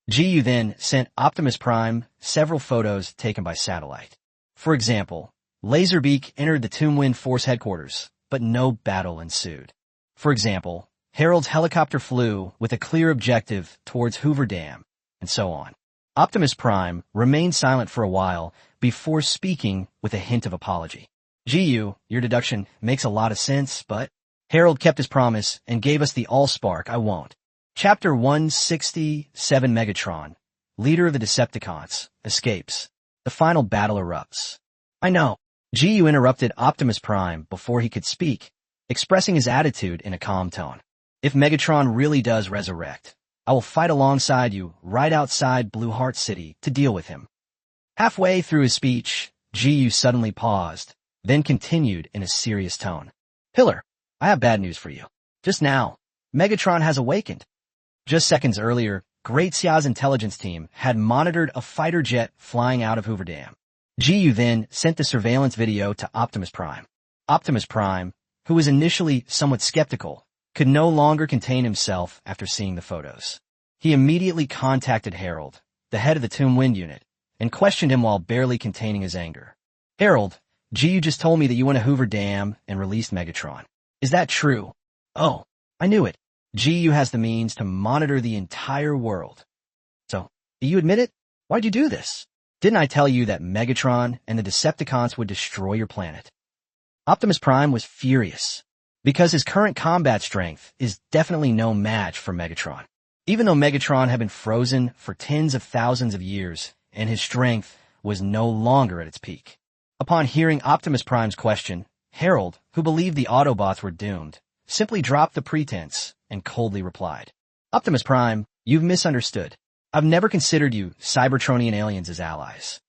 S1: GU then sent Optimus Prime several photos taken by satellite. For example, Laserbeak entered the Toonwind Force headquarters, but no battle ensued. For example, Harold's helicopter flew with a clear objective towards Hoover Dam, and so on. Optimus Prime remained silent for a while before speaking with a hint of apology. GU, your deduction makes a lot of sense, but Harold kept his promise and gave us the Allspark. I won't. Chapter 167 Megatron, leader of the Decepticons, escapes. The final battle erupts. I know. GU interrupted Optimus Prime before he could speak, expressing his attitude in a calm tone. If Megatron really does resurrect, I will fight alongside you right outside Blue Heart City to deal with him. Halfway through his speech, GU suddenly paused, then continued in a serious tone. Pillar, I have bad news for you. Just now, Megatron has awakened. Just seconds earlier, Great Xia's intelligence team had monitored a fighter jet flying out of Hoover Dam. GU then sent the surveillance video to Optimus Prime. Optimus Prime, who was initially somewhat skeptical, could no longer contain himself after seeing the photos. He immediately contacted Harold, the head of the Toonwind unit, and questioned him while barely containing his anger. Harold, GU just told me that you went to Hoover Dam and released Megatron. Is that true? Oh, I knew it. GU has the means to monitor the entire world. So, you admit it? Why'd you do this? Didn't I tell you that Megatron and the Decepticons would destroy your planet? Optimus Prime was furious, because his current combat strength is definitely no match for Megatron. Even though Megatron had been frozen for tens of thousands of years, and his strength was no longer at its peak. Upon hearing Optimus Prime's question, Harold, who believed the Autobots were doomed, simply dropped the pretense and coldly replied, Optimus Prime, you've misunderstood. I've never considered you Cybertronian aliens as allies.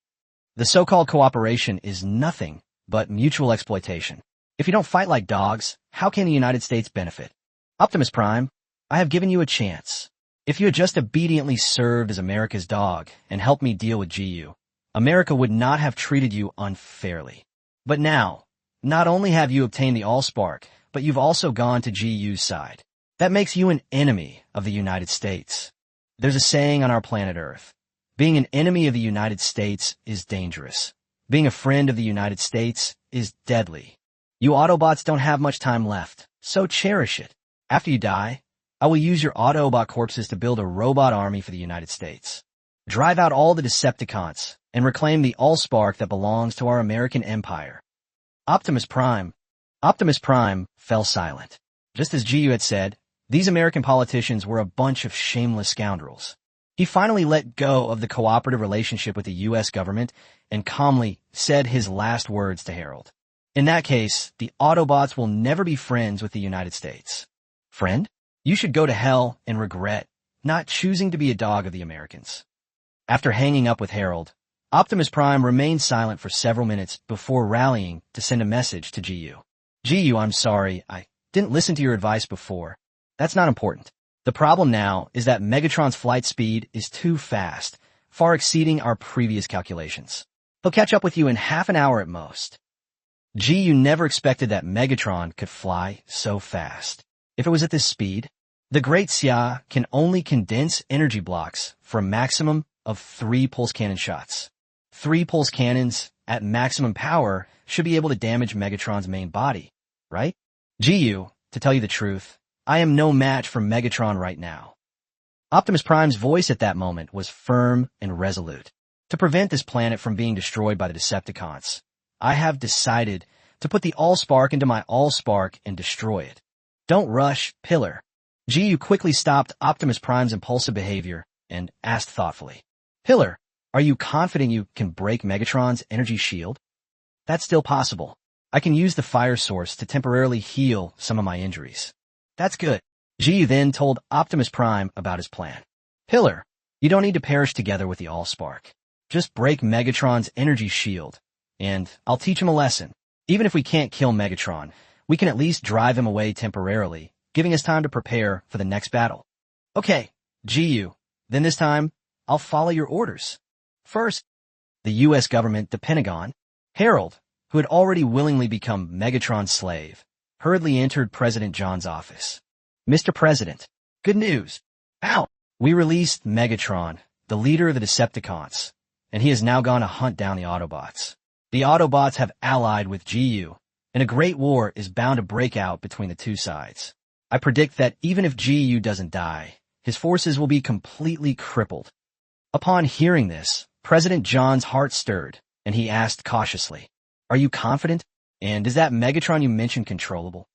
S1: The so-called cooperation is nothing but mutual exploitation. If you don't fight like dogs, how can the United States benefit? Optimus Prime, I have given you a chance. If you had just obediently served as America's dog and helped me deal with GU, America would not have treated you unfairly. But now, not only have you obtained the Allspark, but you've also gone to GU's side. That makes you an enemy of the United States. There's a saying on our planet Earth. Being an enemy of the United States is dangerous. Being a friend of the United States is deadly. You Autobots don't have much time left, so cherish it. After you die, I will use your Autobot corpses to build a robot army for the United States. Drive out all the Decepticons and reclaim the Allspark that belongs to our American empire. Optimus Prime fell silent. Just as GU had said, these American politicians were a bunch of shameless scoundrels. He finally let go of the cooperative relationship with the U.S. government and calmly said his last words to Harold. In that case, the Autobots will never be friends with the United States. Friend? You should go to hell and regret not choosing to be a dog of the Americans. After hanging up with Harold, Optimus Prime remained silent for several minutes before rallying to send a message to GU. GU, I'm sorry, I didn't listen to your advice before. That's not important. The problem now is that Megatron's flight speed is too fast, far exceeding our previous calculations. He'll catch up with you in half an hour at most. GU never expected that Megatron could fly so fast. If it was at this speed, the Great Xia can only condense energy blocks for a maximum of 3 pulse cannon shots. 3 pulse cannons at maximum power should be able to damage Megatron's main body, right? GU, to tell you the truth, I am no match for Megatron right now. Optimus Prime's voice at that moment was firm and resolute. To prevent this planet from being destroyed by the Decepticons, I have decided to put the Allspark into my Allspark and destroy it. Don't rush, Pillar. GU quickly stopped Optimus Prime's impulsive behavior and asked thoughtfully, Pillar, are you confident you can break Megatron's energy shield? That's still possible. I can use the fire source to temporarily heal some of my injuries. That's good. GU then told Optimus Prime about his plan. Pillar, you don't need to perish together with the Allspark. Just break Megatron's energy shield, and I'll teach him a lesson. Even if we can't kill Megatron, we can at least drive him away temporarily, giving us time to prepare for the next battle. Okay, GU, then this time, I'll follow your orders. First, the U.S. government, the Pentagon, Harold, who had already willingly become Megatron's slave, hurriedly entered President John's office. Mr. President, good news. Ow! We released Megatron, the leader of the Decepticons, and he has now gone to hunt down the Autobots. The Autobots have allied with GU, and a great war is bound to break out between the two sides. I predict that even if GU doesn't die, his forces will be completely crippled. Upon hearing this, President John's heart stirred, and he asked cautiously, Are you confident? And is that Megatron you mentioned controllable?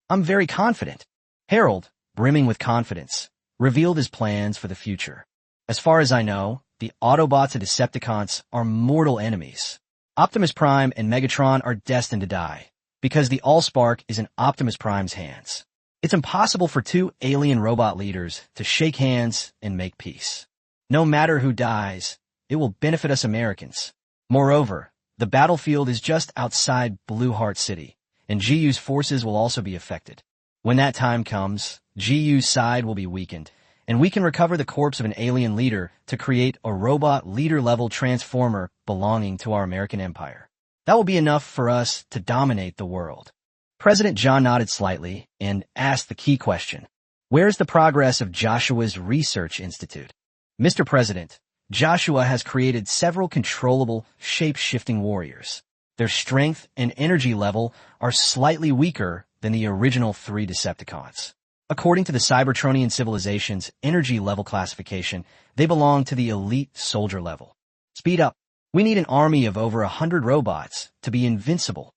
S1: I'm very confident. Harold, brimming with confidence, revealed his plans for the future. As far as I know, the Autobots and Decepticons are mortal enemies. Optimus Prime and Megatron are destined to die, because the Allspark is in Optimus Prime's hands. It's impossible for two alien robot leaders to shake hands and make peace. No matter who dies, it will benefit us Americans. Moreover, the battlefield is just outside Blue Heart City, and GU's forces will also be affected. When that time comes, GU's side will be weakened, and we can recover the corpse of an alien leader to create a robot leader-level transformer belonging to our American empire. That will be enough for us to dominate the world. President John nodded slightly and asked the key question. Where's the progress of Joshua's Research Institute? Mr. President, Joshua has created several controllable, shape-shifting warriors. Their strength and energy level are slightly weaker than the original 3 Decepticons. According to the Cybertronian civilization's energy level classification, they belong to the elite soldier level. Speed up. We need an army of over 100 robots to be invincible.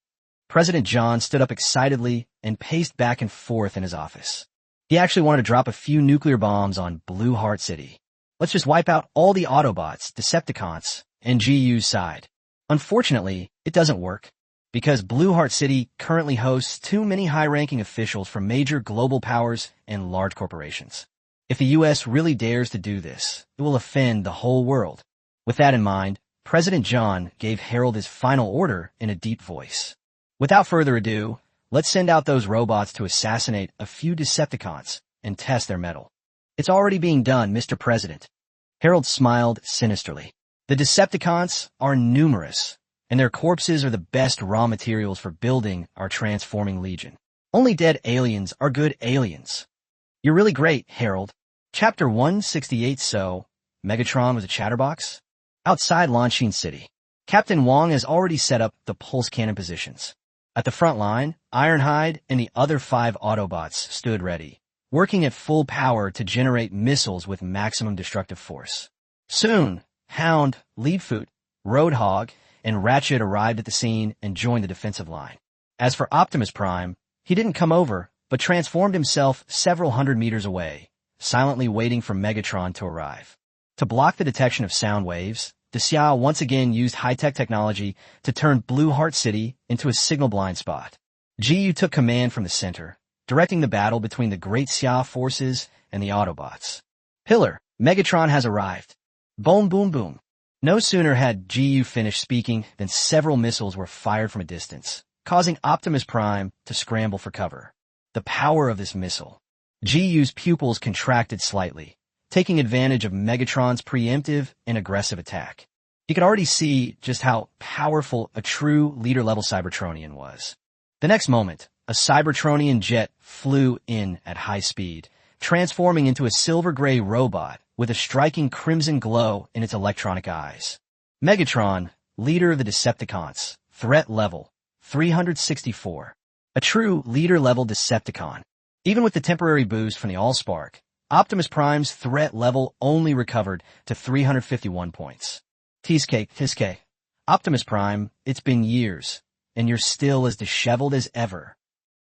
S1: President John stood up excitedly and paced back and forth in his office. He actually wanted to drop a few nuclear bombs on Blue Heart City. Let's just wipe out all the Autobots, Decepticons, and GU's side. Unfortunately, it doesn't work, because Blue Heart City currently hosts too many high-ranking officials from major global powers and large corporations. If the U.S. really dares to do this, it will offend the whole world. With that in mind, President John gave Harold his final order in a deep voice. Without further ado, let's send out those robots to assassinate a few Decepticons and test their mettle. It's already being done, Mr. President. Harold smiled sinisterly. The Decepticons are numerous, and their corpses are the best raw materials for building our transforming legion. Only dead aliens are good aliens. You're really great, Harold. Chapter 168. So, Megatron was a chatterbox? Outside Longsheen City, Captain Wong has already set up the pulse cannon positions. At the front line, Ironhide and the other 5 Autobots stood ready, working at full power to generate missiles with maximum destructive force. Soon, Hound, Leadfoot, Roadhog, and Ratchet arrived at the scene and joined the defensive line. As for Optimus Prime, he didn't come over, but transformed himself several hundred meters away, silently waiting for Megatron to arrive. To block the detection of sound waves, the Xiao once again used high-tech technology to turn Blue Heart City into a signal blind spot. Jiyu took command from the center, directing the battle between the Great Xiao forces and the Autobots. Pillar, Megatron has arrived. Boom, boom, boom. No sooner had Jiyu finished speaking than several missiles were fired from a distance, causing Optimus Prime to scramble for cover. The power of this missile. Jiyu's pupils contracted slightly, taking advantage of Megatron's preemptive and aggressive attack. He could already see just how powerful a true leader-level Cybertronian was. The next moment, a Cybertronian jet flew in at high speed, transforming into a silver-gray robot with a striking crimson glow in its electronic eyes. Megatron, leader of the Decepticons, threat level 364. A true leader-level Decepticon. Even with the temporary boost from the Allspark, Optimus Prime's threat level only recovered to 351 points. Tiske. Optimus Prime, it's been years, and you're still as disheveled as ever.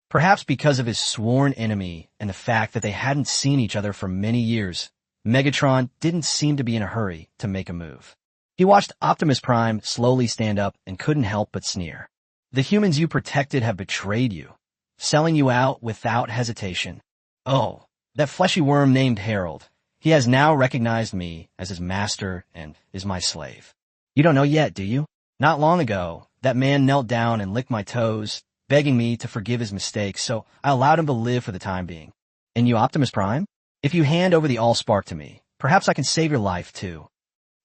S1: Perhaps because of his sworn enemy and the fact that they hadn't seen each other for many years, Megatron didn't seem to be in a hurry to make a move. He watched Optimus Prime slowly stand up and couldn't help but sneer. The humans you protected have betrayed you, selling you out without hesitation. Oh, that fleshy worm named Harold. He has now recognized me as his master and is my slave. You don't know yet, do you? Not long ago, that man knelt down and licked my toes, begging me to forgive his mistakes, so I allowed him to live for the time being. And you, Optimus Prime? If you hand over the Allspark to me, perhaps I can save your life, too.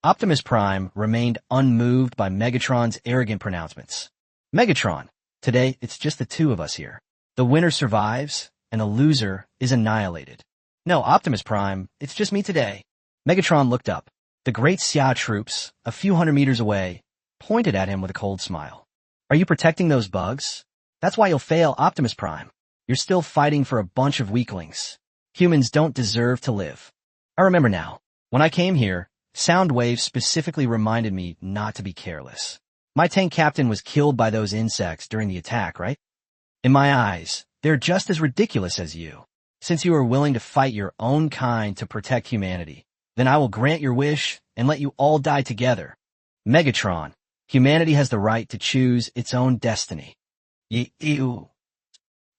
S1: Optimus Prime remained unmoved by Megatron's arrogant pronouncements. Megatron, today it's just the two of us here. The winner survives, and the loser is annihilated. No, Optimus Prime, it's just me today. Megatron looked up. The great Xia troops, a few hundred meters away, pointed at him with a cold smile. Are you protecting those bugs? That's why you'll fail, Optimus Prime. You're still fighting for a bunch of weaklings. Humans don't deserve to live. I remember now. When I came here, sound waves specifically reminded me not to be careless. My tank captain was killed by those insects during the attack, right? In my eyes, they're just as ridiculous as you. Since you are willing to fight your own kind to protect humanity, then I will grant your wish and let you all die together. Megatron, humanity has the right to choose its own destiny. Jiyu,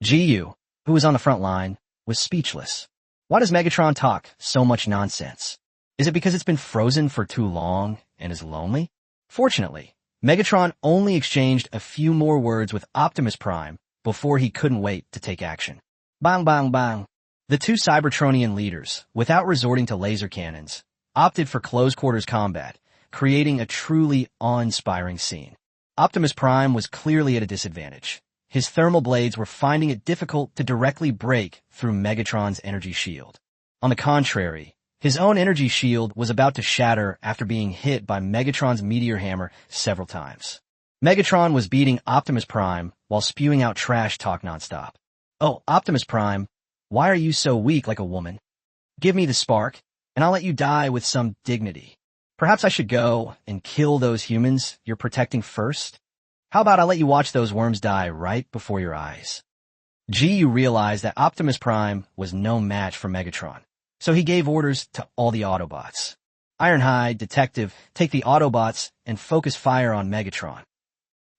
S1: who was on the front line, was speechless. Why does Megatron talk so much nonsense? Is it because it's been frozen for too long and is lonely? Fortunately, Megatron only exchanged a few more words with Optimus Prime before he couldn't wait to take action. Bang, bang, bang. The two Cybertronian leaders, without resorting to laser cannons, opted for close-quarters combat, creating a truly awe-inspiring scene. Optimus Prime was clearly at a disadvantage. His thermal blades were finding it difficult to directly break through Megatron's energy shield. On the contrary, his own energy shield was about to shatter after being hit by Megatron's meteor hammer several times. Megatron was beating Optimus Prime while spewing out trash talk nonstop. Oh, Optimus Prime, why are you so weak like a woman? Give me the spark, and I'll let you die with some dignity. Perhaps I should go and kill those humans you're protecting first? How about I let you watch those worms die right before your eyes? Jiyu realized that Optimus Prime was no match for Megatron, so he gave orders to all the Autobots. Ironhide, Detective, take the Autobots and focus fire on Megatron.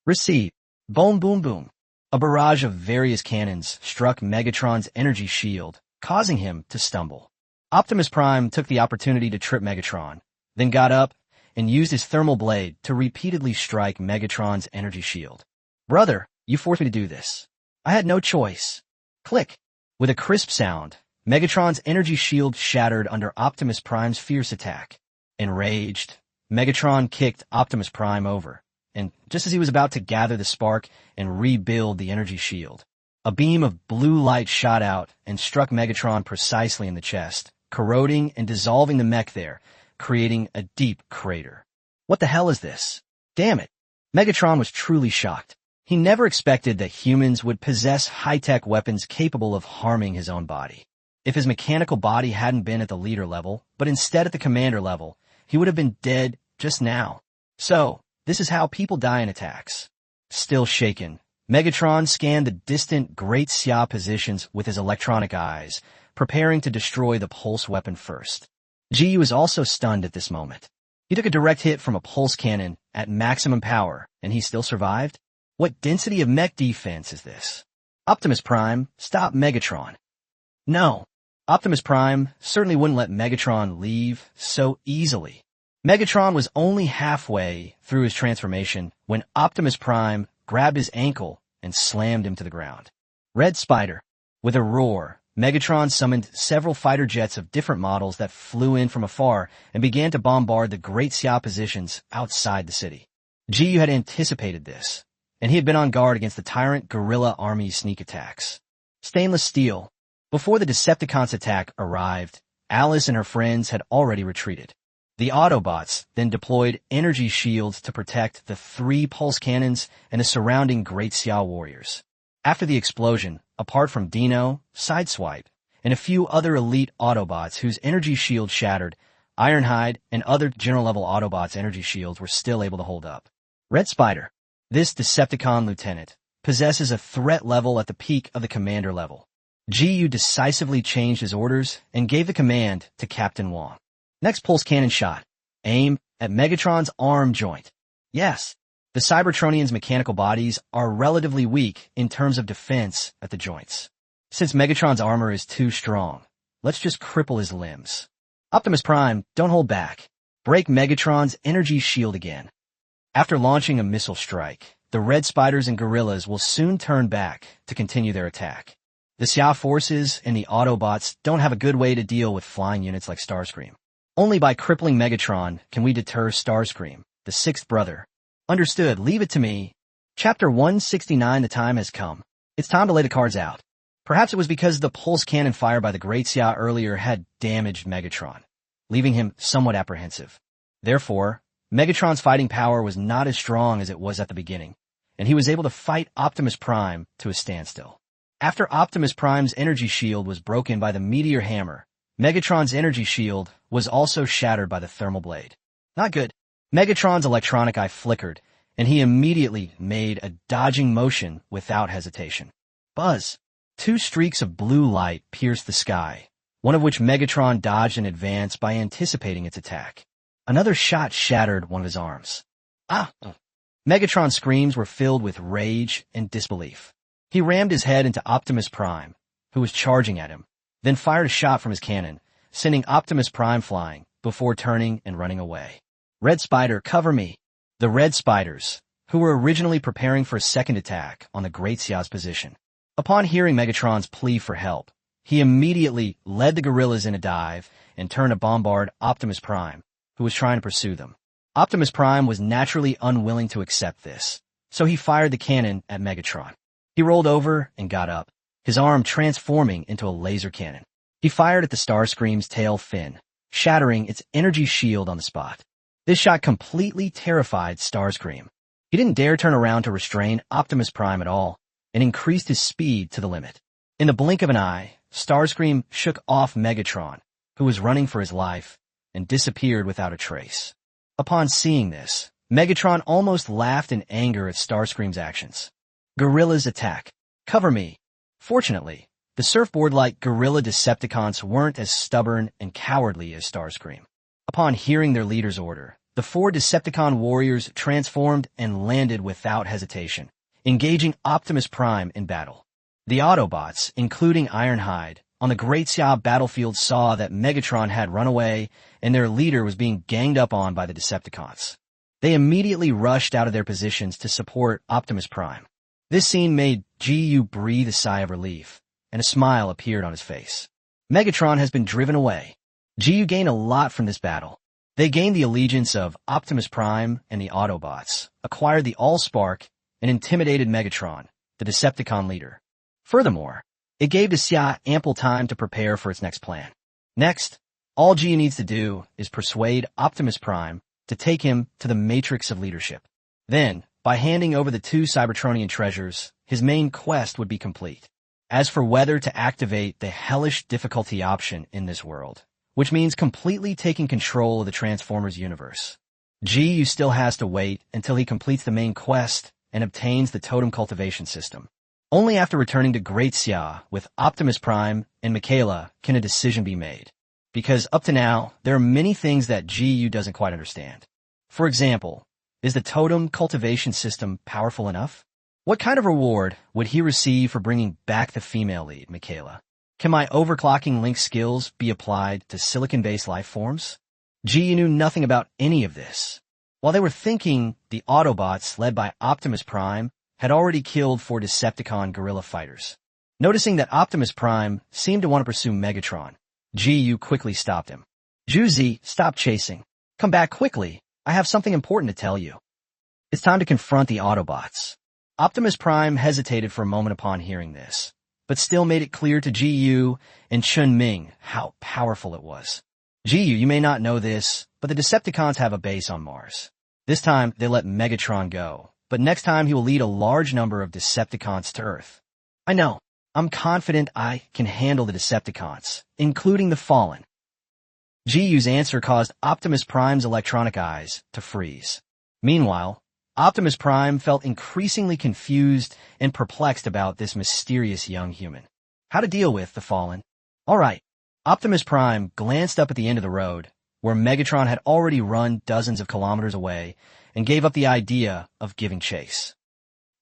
S1: Receive. Boom, boom, boom. A barrage of various cannons struck Megatron's energy shield, causing him to stumble. Optimus Prime took the opportunity to trip Megatron, then got up and used his thermal blade to repeatedly strike Megatron's energy shield. Brother, you forced me to do this. I had no choice. Click. With a crisp sound, Megatron's energy shield shattered under Optimus Prime's fierce attack. Enraged, Megatron kicked Optimus Prime over, and just as he was about to gather the spark and rebuild the energy shield, a beam of blue light shot out and struck Megatron precisely in the chest, corroding and dissolving the mech there, creating a deep crater. What the hell is this? Damn it. Megatron was truly shocked. He never expected that humans would possess high-tech weapons capable of harming his own body. If his mechanical body hadn't been at the leader level, but instead at the commander level, he would have been dead just now. So, this is how people die in attacks. Still shaken, Megatron scanned the distant Great Xia positions with his electronic eyes, preparing to destroy the pulse weapon first. Ji was also stunned at this moment. He took a direct hit from a pulse cannon at maximum power, and he still survived? What density of mech defense is this? Optimus Prime, stop Megatron. No. Optimus Prime certainly wouldn't let Megatron leave so easily. Megatron was only halfway through his transformation when Optimus Prime grabbed his ankle and slammed him to the ground. Red Spider. With a roar, Megatron summoned several fighter jets of different models that flew in from afar and began to bombard the Great Xia positions outside the city. Ji had anticipated this, and he had been on guard against the Tyrant Guerrilla Army's sneak attacks. Stainless steel. Before the Decepticons' attack arrived, Alice and her friends had already retreated. The Autobots then deployed energy shields to protect the 3 pulse cannons and the surrounding Great Xia warriors. After the explosion, apart from Dino, Sideswipe, and a few other elite Autobots whose energy shield shattered, Ironhide and other general-level Autobots' energy shields were still able to hold up. Red Spider. This Decepticon lieutenant possesses a threat level at the peak of the commander level. GU decisively changed his orders and gave the command to Captain Wong. Next pulse cannon shot. Aim at Megatron's arm joint. Yes, the Cybertronians' mechanical bodies are relatively weak in terms of defense at the joints. Since Megatron's armor is too strong, let's just cripple his limbs. Optimus Prime, don't hold back. Break Megatron's energy shield again. After launching a missile strike, the Red Spiders and Gorillas will soon turn back to continue their attack. The Xia forces and the Autobots don't have a good way to deal with flying units like Starscream. Only by crippling Megatron can we deter Starscream, the 6th brother. Understood, leave it to me. Chapter 169, the time has come. It's time to lay the cards out. Perhaps it was because the pulse cannon fired by the Great Xia earlier had damaged Megatron, leaving him somewhat apprehensive. Therefore, Megatron's fighting power was not as strong as it was at the beginning, and he was able to fight Optimus Prime to a standstill. After Optimus Prime's energy shield was broken by the Meteor Hammer, Megatron's energy shield was also shattered by the thermal blade. Not good. Megatron's electronic eye flickered, and he immediately made a dodging motion without hesitation. Buzz. 2 streaks of blue light pierced the sky, one of which Megatron dodged in advance by anticipating its attack. Another shot shattered one of his arms. Ah! Megatron's screams were filled with rage and disbelief. He rammed his head into Optimus Prime, who was charging at him, then fired a shot from his cannon, sending Optimus Prime flying, before turning and running away. Red Spider, cover me. The Red Spiders, who were originally preparing for a second attack on the Great Xia's position. Upon hearing Megatron's plea for help, he immediately led the gorillas in a dive and turned to bombard Optimus Prime, who was trying to pursue them. Optimus Prime was naturally unwilling to accept this, so he fired the cannon at Megatron. He rolled over and got up, his arm transforming into a laser cannon. He fired at the Starscream's tail fin, shattering its energy shield on the spot. This shot completely terrified Starscream. He didn't dare turn around to restrain Optimus Prime at all, and increased his speed to the limit. In the blink of an eye, Starscream shook off Megatron, who was running for his life, and disappeared without a trace. Upon seeing this, Megatron almost laughed in anger at Starscream's actions. Gorillas attack. Cover me. Fortunately, the surfboard-like gorilla Decepticons weren't as stubborn and cowardly as Starscream. Upon hearing their leader's order, the 4 Decepticon warriors transformed and landed without hesitation, engaging Optimus Prime in battle. The Autobots, including Ironhide, on the Great Xia battlefield saw that Megatron had run away and their leader was being ganged up on by the Decepticons. They immediately rushed out of their positions to support Optimus Prime. This scene made GU breathe a sigh of relief, and a smile appeared on his face. Megatron has been driven away. GU gained a lot from this battle. They gained the allegiance of Optimus Prime and the Autobots, acquired the Allspark, and intimidated Megatron, the Decepticon leader. Furthermore, it gave Xia ample time to prepare for its next plan. Next, all GU needs to do is persuade Optimus Prime to take him to the Matrix of Leadership. Then, by handing over the 2 Cybertronian treasures, his main quest would be complete. As for whether to activate the hellish difficulty option in this world, which means completely taking control of the Transformers universe, GU still has to wait until he completes the main quest and obtains the totem cultivation system. Only after returning to Great Xia with Optimus Prime and Michaela can a decision be made. Because up to now, there are many things that GU doesn't quite understand. For example, is the totem cultivation system powerful enough? What kind of reward would he receive for bringing back the female lead, Michaela? Can my overclocking link skills be applied to silicon-based life forms? GU knew nothing about any of this. While they were thinking, the Autobots, led by Optimus Prime, had already killed 4 Decepticon guerrilla fighters. Noticing that Optimus Prime seemed to want to pursue Megatron, GU quickly stopped him. Juzi, stop chasing. Come back quickly. I have something important to tell you. It's time to confront the Autobots. Optimus Prime hesitated for a moment upon hearing this, but still made it clear to GU and Chun Ming how powerful it was. GU, you may not know this, but the Decepticons have a base on Mars. This time, they let Megatron go, but next time he will lead a large number of Decepticons to Earth. I know. I'm confident I can handle the Decepticons, including the Fallen. GU's answer caused Optimus Prime's electronic eyes to freeze. Meanwhile, Optimus Prime felt increasingly confused and perplexed about this mysterious young human. How to deal with the Fallen? All right. Optimus Prime glanced up at the end of the road, where Megatron had already run dozens of kilometers away, and gave up the idea of giving chase.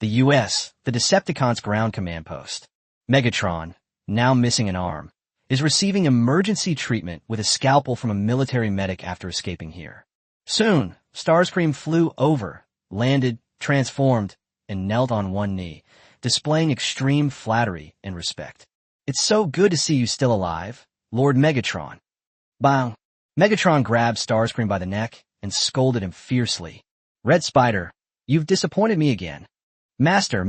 S1: The U.S., the Decepticons' ground command post. Megatron, now missing an arm, is receiving emergency treatment with a scalpel from a military medic after escaping here. Soon, Starscream flew over, landed, transformed, and knelt on one knee, displaying extreme flattery and respect. It's so good to see you still alive, Lord Megatron. Bang! Megatron grabbed Starscream by the neck and scolded him fiercely. Red Spider, you've disappointed me again. Master,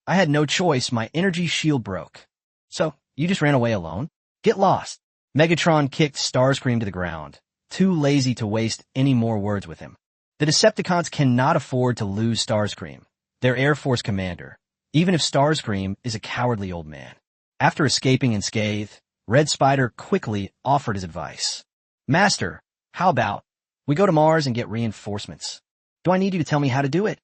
S1: I had no choice, my energy shield broke. So, you just ran away alone? Get lost. Megatron kicked Starscream to the ground, too lazy to waste any more words with him. The Decepticons cannot afford to lose Starscream, their Air Force commander, even if Starscream is a cowardly old man. After escaping unscathed, Red Spider quickly offered his advice. Master, how about we go to Mars and get reinforcements? Do I need you to tell me how to do it?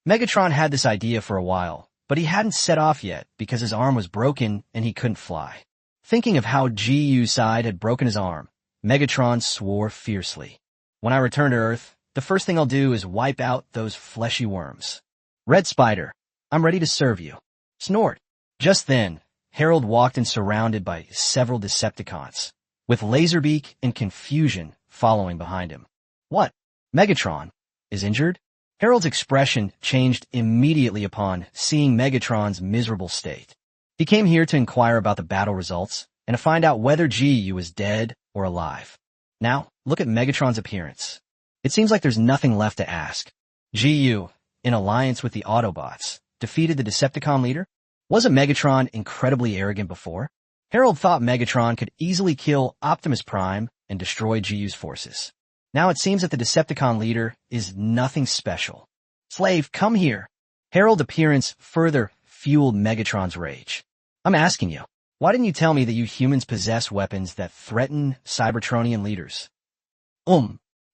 S1: Megatron had this idea for a while, but he hadn't set off yet because his arm was broken and he couldn't fly. Thinking of how GU's side had broken his arm, Megatron swore fiercely. When I return to Earth, the first thing I'll do is wipe out those fleshy worms. Red Spider, I'm ready to serve you. Snort. Just then, Harold walked in surrounded by several Decepticons, with Laserbeak and Confusion following behind him. What? Megatron is injured? Harold's expression changed immediately upon seeing Megatron's miserable state. He came here to inquire about the battle results and to find out whether GU is dead or alive. Now, look at Megatron's appearance. It seems like there's nothing left to ask. GU, in alliance with the Autobots, defeated the Decepticon leader? Wasn't Megatron incredibly arrogant before? Harold thought Megatron could easily kill Optimus Prime and destroy GU's forces. Now it seems that the Decepticon leader is nothing special. Slave, come here. Harold's appearance further fueled Megatron's rage. I'm asking you, why didn't you tell me that you humans possess weapons that threaten Cybertronian leaders?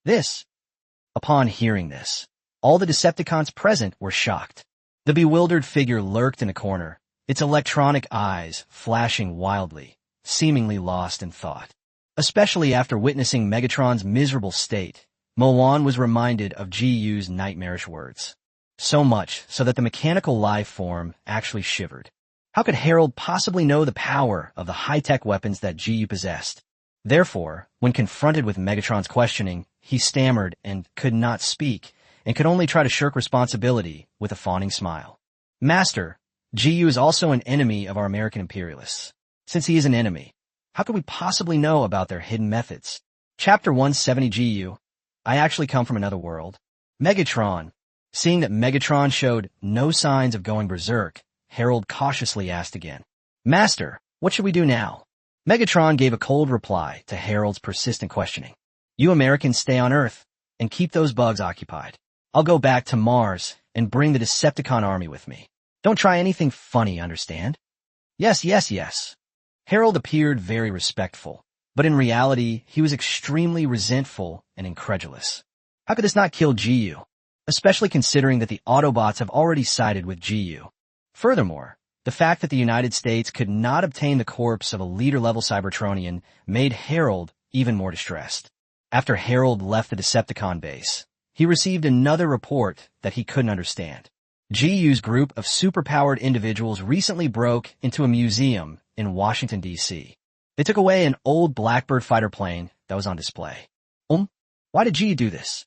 S1: This. Upon hearing this, all the Decepticons present were shocked. The bewildered figure lurked in a corner, its electronic eyes flashing wildly, seemingly lost in thought. Especially after witnessing Megatron's miserable state, Moan was reminded of GU's nightmarish words. So much so that the mechanical life form actually shivered. How could Harold possibly know the power of the high-tech weapons that GU possessed? Therefore, when confronted with Megatron's questioning, he stammered and could not speak, and could only try to shirk responsibility with a fawning smile. Master, GU is also an enemy of our American imperialists. Since he is an enemy, how could we possibly know about their hidden methods? Chapter 170 GU. I actually come from another world. Megatron. Seeing that Megatron showed no signs of going berserk, Harold cautiously asked again. Master, what should we do now? Megatron gave a cold reply to Harold's persistent questioning. You Americans stay on Earth and keep those bugs occupied. I'll go back to Mars and bring the Decepticon army with me. Don't try anything funny, understand? Yes, yes, yes. Harold appeared very respectful, but in reality, he was extremely resentful and incredulous. How could this not kill GU? Especially considering that the Autobots have already sided with GU. Furthermore, the fact that the United States could not obtain the corpse of a leader-level Cybertronian made Harold even more distressed. After Harold left the Decepticon base, he received another report that he couldn't understand. GU's group of superpowered individuals recently broke into a museum in Washington, D.C. They took away an old Blackbird fighter plane that was on display. Why did GU do this?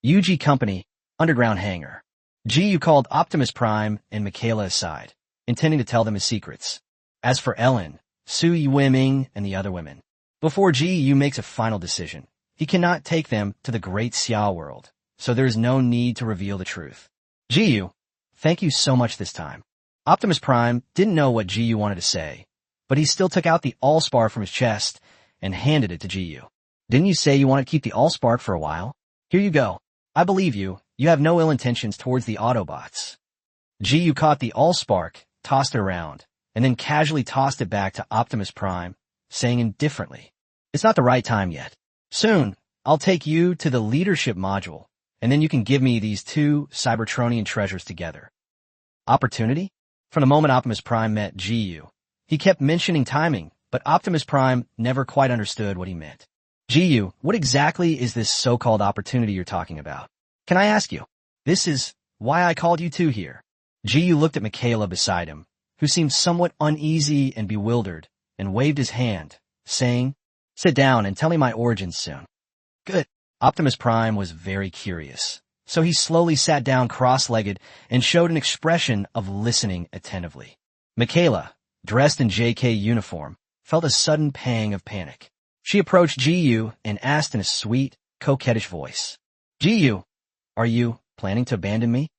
S1: UG Company, underground hangar. GU called Optimus Prime and Michaela aside, intending to tell them his secrets. As for Ellen, Su Yiming, and the other women, before GU makes a final decision, he cannot take them to the Great Xiao world, so there is no need to reveal the truth. GU, thank you so much this time. Optimus Prime didn't know what GU wanted to say, but he still took out the Allspark from his chest and handed it to GU. Didn't you say you wanted to keep the Allspark for a while? Here you go. I believe you. You have no ill intentions towards the Autobots. GU caught the Allspark, tossed it around, and then casually tossed it back to Optimus Prime, saying indifferently, It's not the right time yet. Soon, I'll take you to the leadership module, and then you can give me these two Cybertronian treasures together. Opportunity? From the moment Optimus Prime met GU, he kept mentioning timing, but Optimus Prime never quite understood what he meant. GU, what exactly is this so-called opportunity you're talking about? Can I ask you? This is why I called you two here. GU looked at Michaela beside him, who seemed somewhat uneasy and bewildered, and waved his hand, saying, Sit down and tell me my origins soon. Good. Optimus Prime was very curious, so he slowly sat down cross-legged and showed an expression of listening attentively. Michaela, dressed in JK uniform, felt a sudden pang of panic. She approached GU and asked in a sweet, coquettish voice, GU, are you planning to abandon me?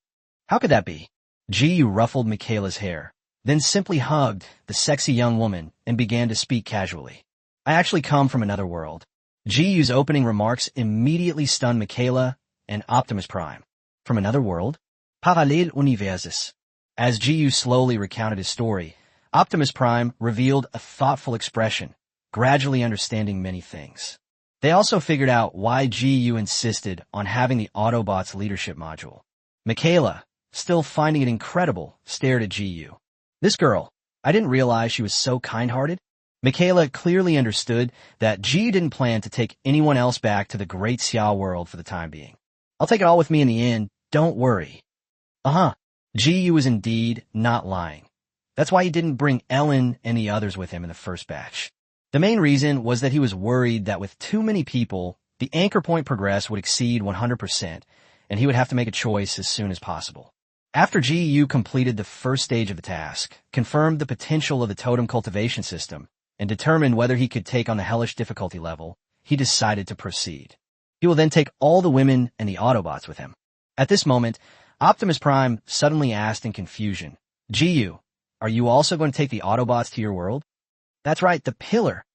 S1: How could that be? GU ruffled Michaela's hair, then simply hugged the sexy young woman and began to speak casually. I actually come from another world. GU's opening remarks immediately stunned Michaela and Optimus Prime. From another world? Parallel universes. As GU slowly recounted his story, Optimus Prime revealed a thoughtful expression, gradually understanding many things. They also figured out why GU insisted on having the Autobots leadership module. Michaela, still finding it incredible, stared at GU. This girl, I didn't realize she was so kind-hearted. Michaela clearly understood that GU didn't plan to take anyone else back to the Great Xiao world for the time being. I'll take it all with me in the end, don't worry. GU was indeed not lying. That's why he didn't bring Ellen and the others with him in the first batch. The main reason was that he was worried that with too many people, the anchor point progress would exceed 100%, and he would have to make a choice as soon as possible. After GU completed the first stage of the task, confirmed the potential of the totem cultivation system, and determined whether he could take on the hellish difficulty level, he decided to proceed. He will then take all the women and the Autobots with him. At this moment, Optimus Prime suddenly asked in confusion, GU, are you also going to take the Autobots to your world? That's right, the pillar.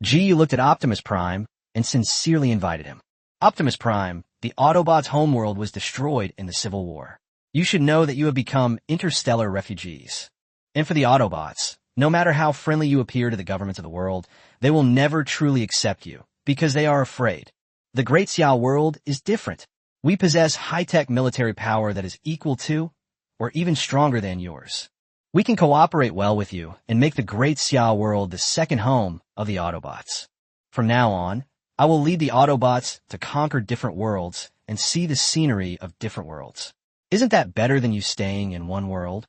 S1: GU looked at Optimus Prime and sincerely invited him. Optimus Prime, the Autobots' homeworld was destroyed in the Civil War. You should know that you have become interstellar refugees. And for the Autobots, no matter how friendly you appear to the governments of the world, they will never truly accept you, because they are afraid. The Great Xiao world is different. We possess high-tech military power that is equal to, or even stronger than yours. We can cooperate well with you and make the Great Xiao world the second home of the Autobots. From now on, I will lead the Autobots to conquer different worlds and see the scenery of different worlds. Isn't that better than you staying in one world?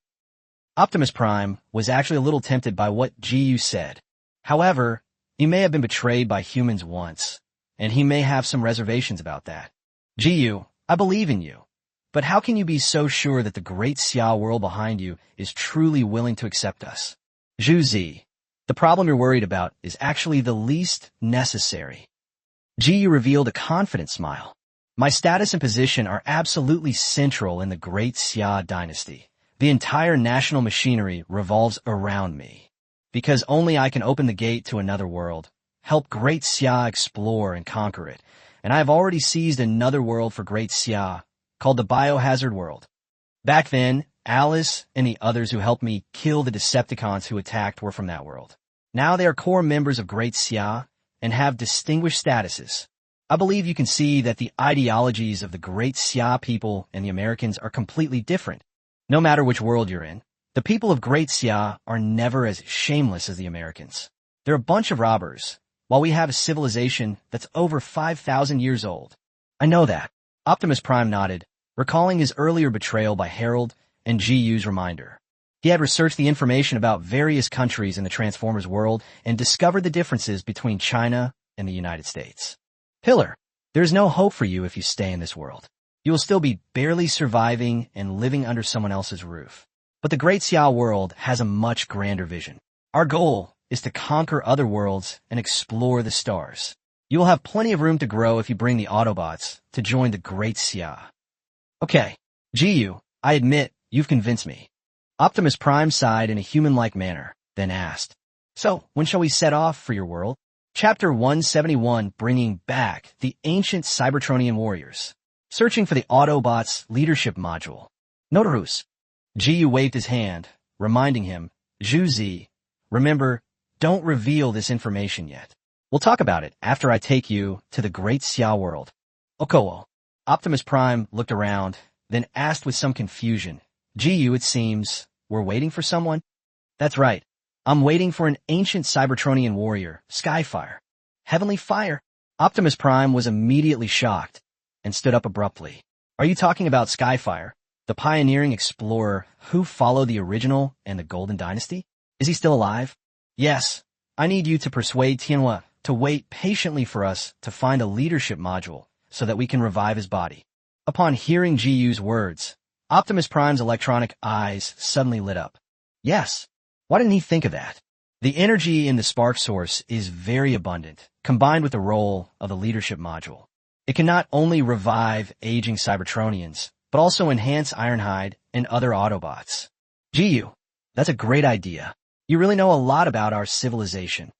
S1: Optimus Prime was actually a little tempted by what Jiyu said. However, he may have been betrayed by humans once, and he may have some reservations about that. Jiyu, I believe in you. But how can you be so sure that the great Xia world behind you is truly willing to accept us? Zhu Zi, the problem you're worried about is actually the least necessary. Jiyu revealed a confident smile. My status and position are absolutely central in the great Xia dynasty. The entire national machinery revolves around me. Because only I can open the gate to another world, help Great Xia explore and conquer it, and I have already seized another world for Great Xia, called the Biohazard World. Back then, Alice and the others who helped me kill the Decepticons who attacked were from that world. Now they are core members of Great Xia and have distinguished statuses. I believe you can see that the ideologies of the Great Xia people and the Americans are completely different. No matter which world you're in, the people of Great Xia are never as shameless as the Americans. They're a bunch of robbers, while we have a civilization that's over 5,000 years old. I know that. Optimus Prime nodded, recalling his earlier betrayal by Harold and Jiyu's reminder. He had researched the information about various countries in the Transformers world and discovered the differences between China and the United States. Pillar, there's no hope for you if you stay in this world. You will still be barely surviving and living under someone else's roof. But the Great Xia world has a much grander vision. Our goal is to conquer other worlds and explore the stars. You will have plenty of room to grow if you bring the Autobots to join the Great Xia. Okay, Jiyu, I admit, you've convinced me. Optimus Prime sighed in a human-like manner, then asked, So, when shall we set off for your world? Chapter 171, Bringing Back the Ancient Cybertronian Warriors. Searching for the Autobots Leadership Module. Notarus. Jiyu waved his hand, reminding him, Zhu Zi, remember, don't reveal this information yet. We'll talk about it after I take you to the Great Xia world. Okowo. Optimus Prime looked around, then asked with some confusion, Jiyu, it seems, we're waiting for someone? That's right. I'm waiting for an ancient Cybertronian warrior, Skyfire. Heavenly Fire? Optimus Prime was immediately shocked and stood up abruptly. Are you talking about Skyfire, the pioneering explorer who followed the original and the Golden Dynasty? Is he still alive? Yes. I need you to persuade Tianhua to wait patiently for us to find a leadership module so that we can revive his body. Upon hearing Jiyu's words, Optimus Prime's electronic eyes suddenly lit up. Yes. Why didn't he think of that? The energy in the spark source is very abundant, combined with the role of the leadership module. It can not only revive aging Cybertronians, but also enhance Ironhide and other Autobots. Jiyu, that's a great idea. You really know a lot about our civilization.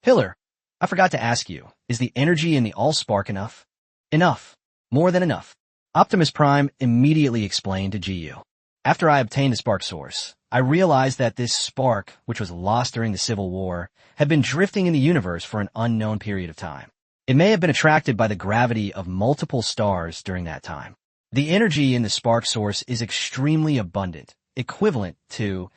S1: Pillar, I forgot to ask you, is the energy in the Allspark enough? Enough. More than enough. Optimus Prime immediately explained to Jiyu. After I obtained the spark source, I realized that this spark, which was lost during the Civil War, had been drifting in the universe for an unknown period of time. It may have been attracted by the gravity of multiple stars during that time. The energy in the spark source is extremely abundant, equivalent to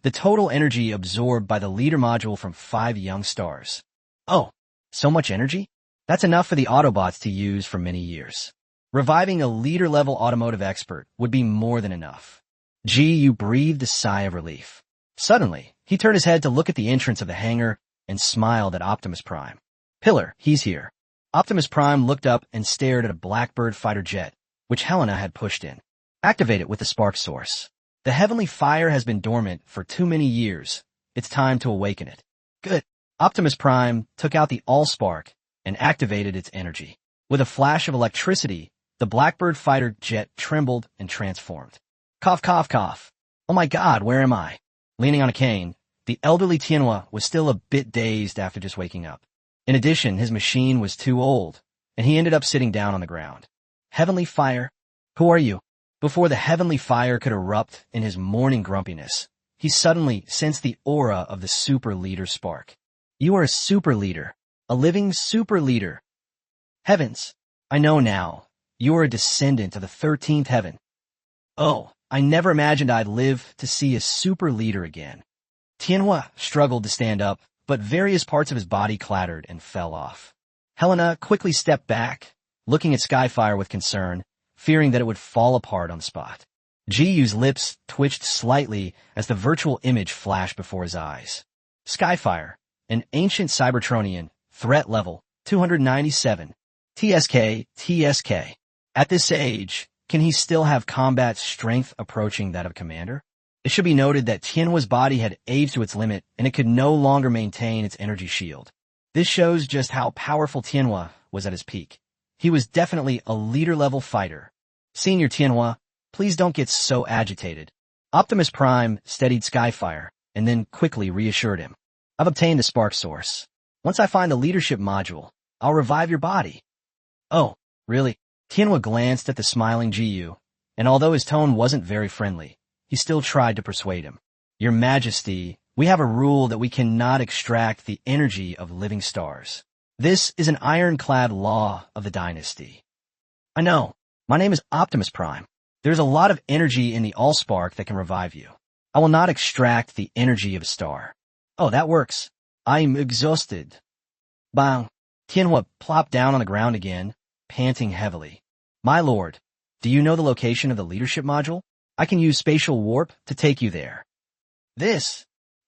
S1: the total energy absorbed by the leader module from 5 young stars. Oh, so much energy? That's enough for the Autobots to use for many years. Reviving a leader-level automotive expert would be more than enough. Jiyu breathed a sigh of relief. Suddenly, he turned his head to look at the entrance of the hangar and smiled at Optimus Prime. Pillar, he's here. Optimus Prime looked up and stared at a Blackbird fighter jet, which Helena had pushed in. Activate it with the spark source. The Heavenly Fire has been dormant for too many years. It's time to awaken it. Good. Optimus Prime took out the Allspark and activated its energy. With a flash of electricity, the Blackbird fighter jet trembled and transformed. Cough, cough, cough. Oh my God, where am I? Leaning on a cane, the elderly Tianhua was still a bit dazed after just waking up. In addition, his machine was too old, and he ended up sitting down on the ground. Heavenly Fire, who are you? Before the Heavenly Fire could erupt in his morning grumpiness, he suddenly sensed the aura of the super leader spark. You are a super leader, a living super leader. Heavens, I know now. You are a descendant of the 13th heaven. Oh, I never imagined I'd live to see a super leader again. Tianhua struggled to stand up, but various parts of his body clattered and fell off. Helena quickly stepped back, looking at Skyfire with concern, fearing that it would fall apart on the spot. Jiyu's lips twitched slightly as the virtual image flashed before his eyes. Skyfire, an ancient Cybertronian, threat level 297. TSK. At this age, can he still have combat strength approaching that of a commander? It should be noted that Tianhua's body had aged to its limit and it could no longer maintain its energy shield. This shows just how powerful Tianhua was at his peak. He was definitely a leader-level fighter. Senior Tianhua, please don't get so agitated. Optimus Prime steadied Skyfire and then quickly reassured him. I've obtained the spark source. Once I find the leadership module, I'll revive your body. Oh, really? Tianhua glanced at the smiling Jiyu, and although his tone wasn't very friendly, he still tried to persuade him. Your Majesty, we have a rule that we cannot extract the energy of living stars. This is an ironclad law of the dynasty. I know. My name is Optimus Prime. There's a lot of energy in the Allspark that can revive you. I will not extract the energy of a star. Oh, that works. I'm exhausted. Bang. Tianhua plopped down on the ground again, panting heavily. My lord, do you know the location of the leadership module? I can use spatial warp to take you there.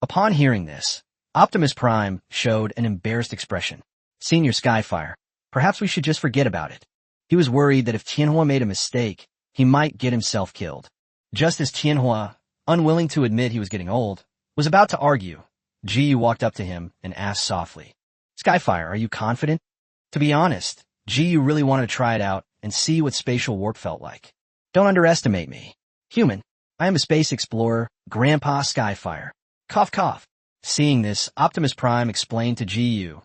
S1: Upon hearing this, Optimus Prime showed an embarrassed expression. Senior Skyfire, perhaps we should just forget about it. He was worried that if Tianhua made a mistake, he might get himself killed. Just as Tianhua, unwilling to admit he was getting old, was about to argue, Jiyu walked up to him and asked softly, Skyfire, are you confident? To be honest, Jiyu really wanted to try it out and see what spatial warp felt like. Don't underestimate me. Human, I am a space explorer, Grandpa Skyfire. Cough cough. Seeing this, Optimus Prime explained to Jiyu,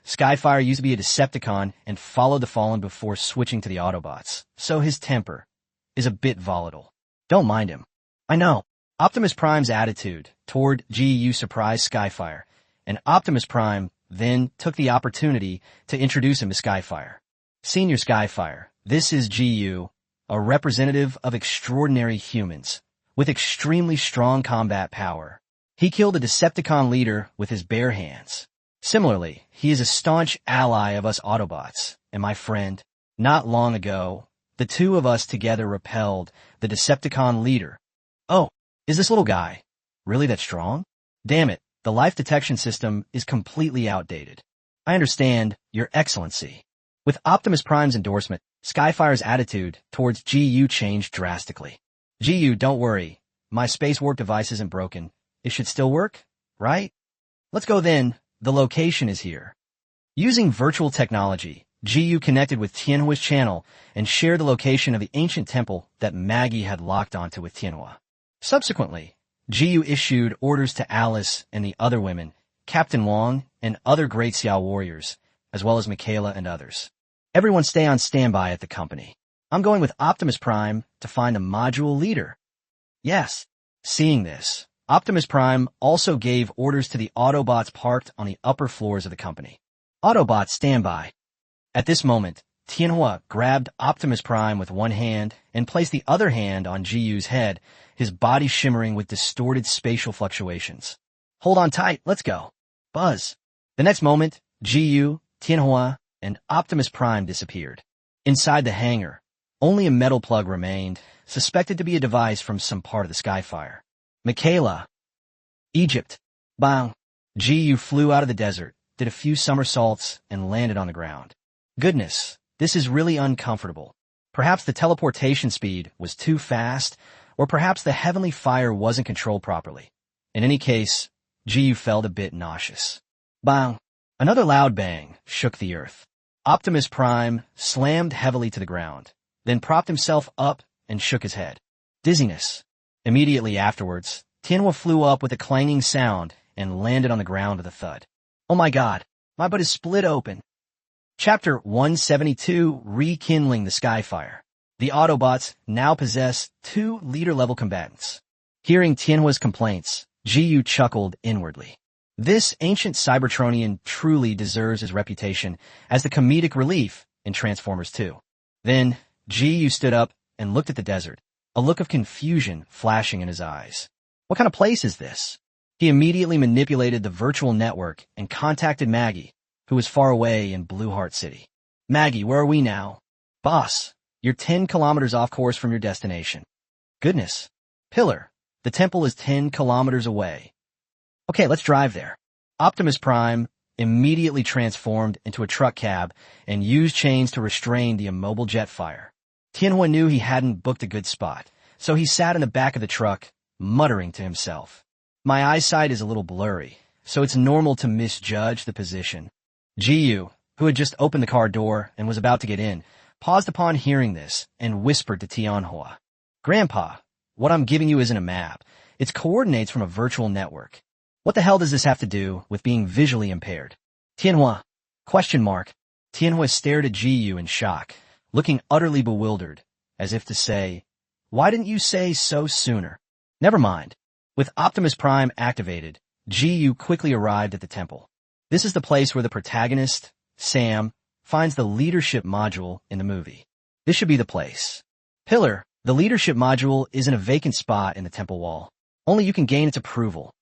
S1: Skyfire used to be a Decepticon and followed the Fallen before switching to the Autobots, so his temper is a bit volatile. Don't mind him. I know. Optimus Prime's attitude toward Jiyu surprised Skyfire, and Optimus Prime then took the opportunity to introduce him to Skyfire. Senior Skyfire, this is Jiyu, a representative of extraordinary humans, with extremely strong combat power. He killed a Decepticon leader with his bare hands. Similarly, he is a staunch ally of us Autobots, and my friend, not long ago, the two of us together repelled the Decepticon leader. Oh, is this little guy really that strong? Damn it, the life detection system is completely outdated. I understand, Your Excellency. With Optimus Prime's endorsement, Skyfire's attitude towards GU changed drastically. GU, don't worry. My space warp device isn't broken. It should still work, right? Let's go then. The location is here. Using virtual technology, GU connected with Tianhua's channel and shared the location of the ancient temple that Maggie had locked onto with Tianhua. Subsequently, GU issued orders to Alice and the other women, Captain Wong and other Great Xiao warriors, as well as Michaela and others. Everyone stay on standby at the company. I'm going with Optimus Prime to find the module leader. Yes. Seeing this, Optimus Prime also gave orders to the Autobots parked on the upper floors of the company. Autobots standby. At this moment, Tianhua grabbed Optimus Prime with one hand and placed the other hand on GU's head, his body shimmering with distorted spatial fluctuations. Hold on tight, let's go. Buzz. The next moment, GU, Tianhua, and Optimus Prime disappeared. Inside the hangar, only a metal plug remained, suspected to be a device from some part of the Skyfire. Michaela. Egypt. Bang. GU flew out of the desert, did a few somersaults, and landed on the ground. Goodness, this is really uncomfortable. Perhaps the teleportation speed was too fast, or perhaps the heavenly fire wasn't controlled properly. In any case, GU felt a bit nauseous. Bang. Another loud bang shook the earth. Optimus Prime slammed heavily to the ground, then propped himself up and shook his head. Dizziness. Immediately afterwards, Tianhua flew up with a clanging sound and landed on the ground with a thud. Oh my god, my butt is split open. Chapter 172, Rekindling the Skyfire. The Autobots now possess 2 leader-level combatants. Hearing Tianhua's complaints, GU chuckled inwardly. This ancient Cybertronian truly deserves his reputation as the comedic relief in Transformers 2. Then, GU stood up and looked at the desert, a look of confusion flashing in his eyes. What kind of place is this? He immediately manipulated the virtual network and contacted Maggie, who was far away in Blue Heart City. Maggie, where are we now? Boss, you're 10 kilometers off course from your destination. Goodness. Pillar. The temple is 10 kilometers away. Okay, let's drive there. Optimus Prime immediately transformed into a truck cab and used chains to restrain the immobile jet fire. Tianhua knew he hadn't booked a good spot, so he sat in the back of the truck, muttering to himself. My eyesight is a little blurry, so it's normal to misjudge the position. Jiyu, who had just opened the car door and was about to get in, paused upon hearing this and whispered to Tianhua. Grandpa, what I'm giving you isn't a map. It's coordinates from a virtual network. What the hell does this have to do with being visually impaired? Tianhua? Question mark. Tianhua stared at Jiyu in shock, looking utterly bewildered, as if to say, why didn't you say so sooner? Never mind. With Optimus Prime activated, Jiyu quickly arrived at the temple. This is the place where the protagonist, Sam, finds the leadership module in the movie. This should be the place. Pillar, the leadership module is in a vacant spot in the temple wall. Only you can gain its approval.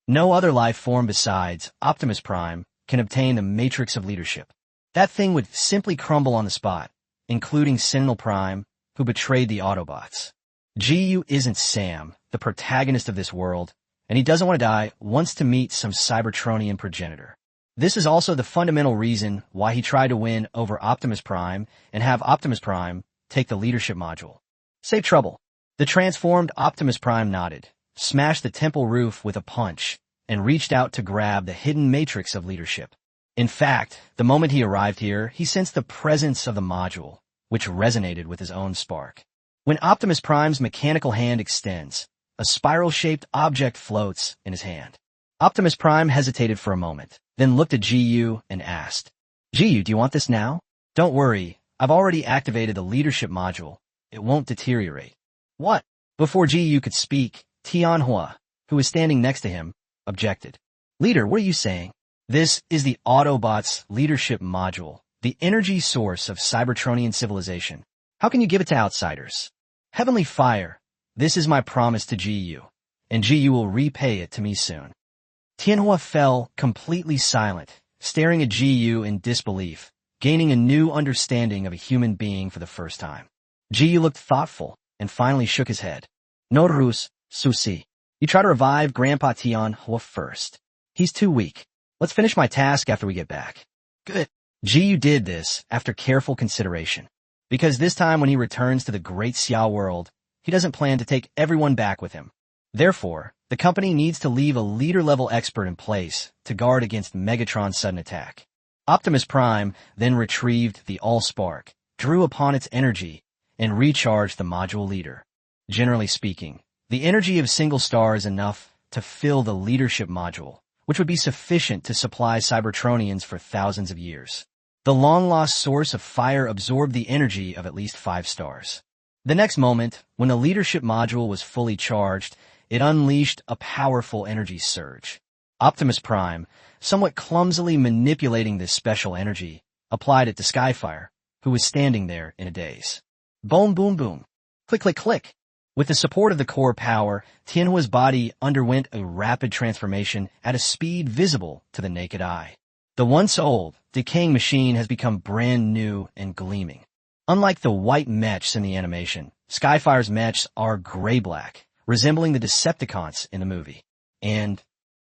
S1: No other life form besides Optimus Prime can obtain the matrix of leadership. That thing would simply crumble on the spot, including Sentinel Prime, who betrayed the Autobots. Jiyu isn't Sam, the protagonist of this world, and he doesn't want to die, wants to meet some Cybertronian progenitor. This is also the fundamental reason why he tried to win over Optimus Prime and have Optimus Prime take the leadership module. Save trouble. The transformed Optimus Prime nodded, smashed the temple roof with a punch, and reached out to grab the hidden matrix of leadership. In fact, the moment he arrived here, he sensed the presence of the module, which resonated with his own spark. When Optimus Prime's mechanical hand extends, a spiral-shaped object floats in his hand. Optimus Prime hesitated for a moment, then looked at Jiyu and asked, Jiyu, do you want this now? Don't worry, I've already activated the leadership module. It won't deteriorate. What? Before Jiyu could speak, Tianhua, who was standing next to him, objected. Leader, what are you saying? This is the Autobots' leadership module, the energy source of Cybertronian civilization. How can you give it to outsiders? Heavenly Fire, this is my promise to Jiyu, and Jiyu will repay it to me soon. Tianhua fell completely silent, staring at Jiyu in disbelief, gaining a new understanding of a human being for the first time. Jiyu looked thoughtful and finally shook his head. Norus, Susi. You try to revive Grandpa Tianhua first. He's too weak. Let's finish my task after we get back. Good. Jiyu did this after careful consideration, because this time when he returns to the Great Xiao world, he doesn't plan to take everyone back with him. Therefore, the company needs to leave a leader-level expert in place to guard against Megatron's sudden attack. Optimus Prime then retrieved the Allspark, drew upon its energy, and recharged the module leader. Generally speaking, the energy of single star is enough to fill the leadership module, which would be sufficient to supply Cybertronians for thousands of years. The long-lost source of fire absorbed the energy of at least 5 stars. The next moment, when the leadership module was fully charged, it unleashed a powerful energy surge. Optimus Prime, somewhat clumsily manipulating this special energy, applied it to Skyfire, who was standing there in a daze. Boom, boom, boom. Click, click, click. With the support of the core power, Tianhua's body underwent a rapid transformation at a speed visible to the naked eye. The once old, decaying machine has become brand new and gleaming. Unlike the white mechs in the animation, Skyfire's mechs are gray-black, resembling the Decepticons in the movie. And,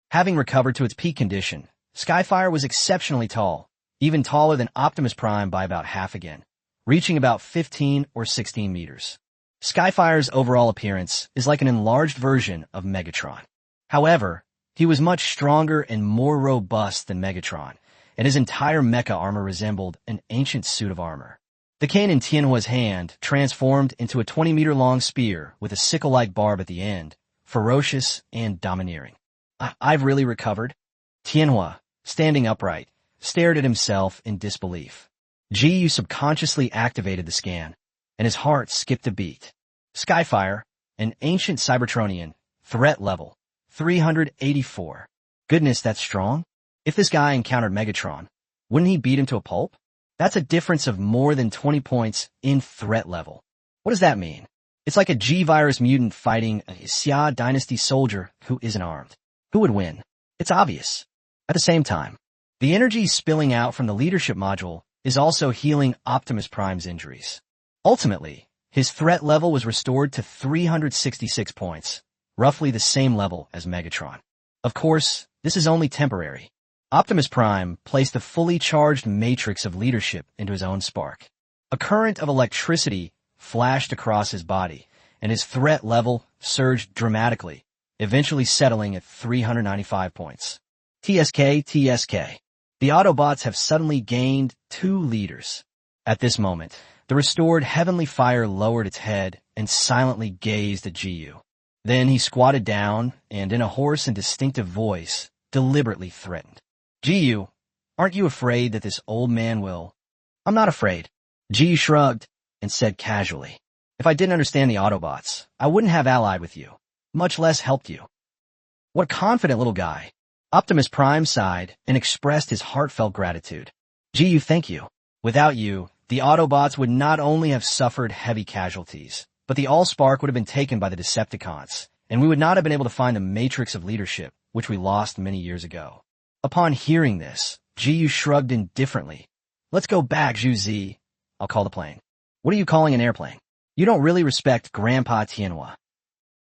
S1: having recovered to its peak condition, Skyfire was exceptionally tall, even taller than Optimus Prime by about half again, reaching about 15 or 16 meters. Skyfire's overall appearance is like an enlarged version of Megatron. However, he was much stronger and more robust than Megatron, and his entire mecha armor resembled an ancient suit of armor. The cane in Tianhua's hand transformed into a 20-meter-long spear with a sickle-like barb at the end, ferocious and domineering. I've really recovered? Tianhua, standing upright, stared at himself in disbelief. Jiyu subconsciously activated the scan, and his heart skipped a beat. Skyfire, an ancient Cybertronian, threat level, 384. Goodness, that's strong. If this guy encountered Megatron, wouldn't he beat him to a pulp? That's a difference of more than 20 points in threat level. What does that mean? It's like a G-virus mutant fighting a Xia dynasty soldier who isn't armed. Who would win? It's obvious. At the same time, the energy spilling out from the leadership module is also healing Optimus Prime's injuries. Ultimately, His threat level was restored to 366 points, roughly the same level as Megatron. Of course, this is only temporary. Optimus Prime placed the fully charged matrix of leadership into his own spark. A current of electricity flashed across his body, and his threat level surged dramatically, eventually settling at 395 points. TSK. The Autobots have suddenly gained 2 leaders. At this moment, the restored heavenly fire lowered its head and silently gazed at Jiyu. Then he squatted down and, in a hoarse and distinctive voice, deliberately threatened. Jiyu, aren't you afraid that this old man will— I'm not afraid. Jiyu shrugged and said casually, if I didn't understand the Autobots, I wouldn't have allied with you, much less helped you. What a confident little guy. Optimus Prime sighed and expressed his heartfelt gratitude. Jiyu, thank you. Without you, the Autobots would not only have suffered heavy casualties, but the Allspark would have been taken by the Decepticons, and we would not have been able to find the Matrix of Leadership, which we lost many years ago. Upon hearing this, Jiyu shrugged indifferently. Let's go back, Zhu. I'll call the plane. What are you calling an airplane? You don't really respect Grandpa Tianhua.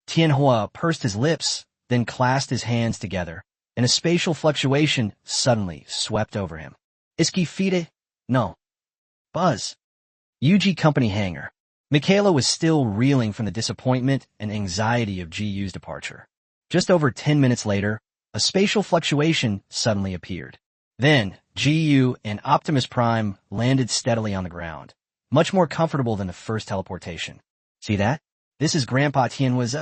S1: Tianhua pursed his lips, then clasped his hands together, and a spatial fluctuation suddenly swept over him. Iski fide? No. Buzz. UG Company hangar. Michaela was still reeling from the disappointment and anxiety of GU's departure. Just over 10 minutes later, a spatial fluctuation suddenly appeared. Then, GU and Optimus Prime landed steadily on the ground, much more comfortable than the first teleportation. See that? This is Grandpa Tianhua's,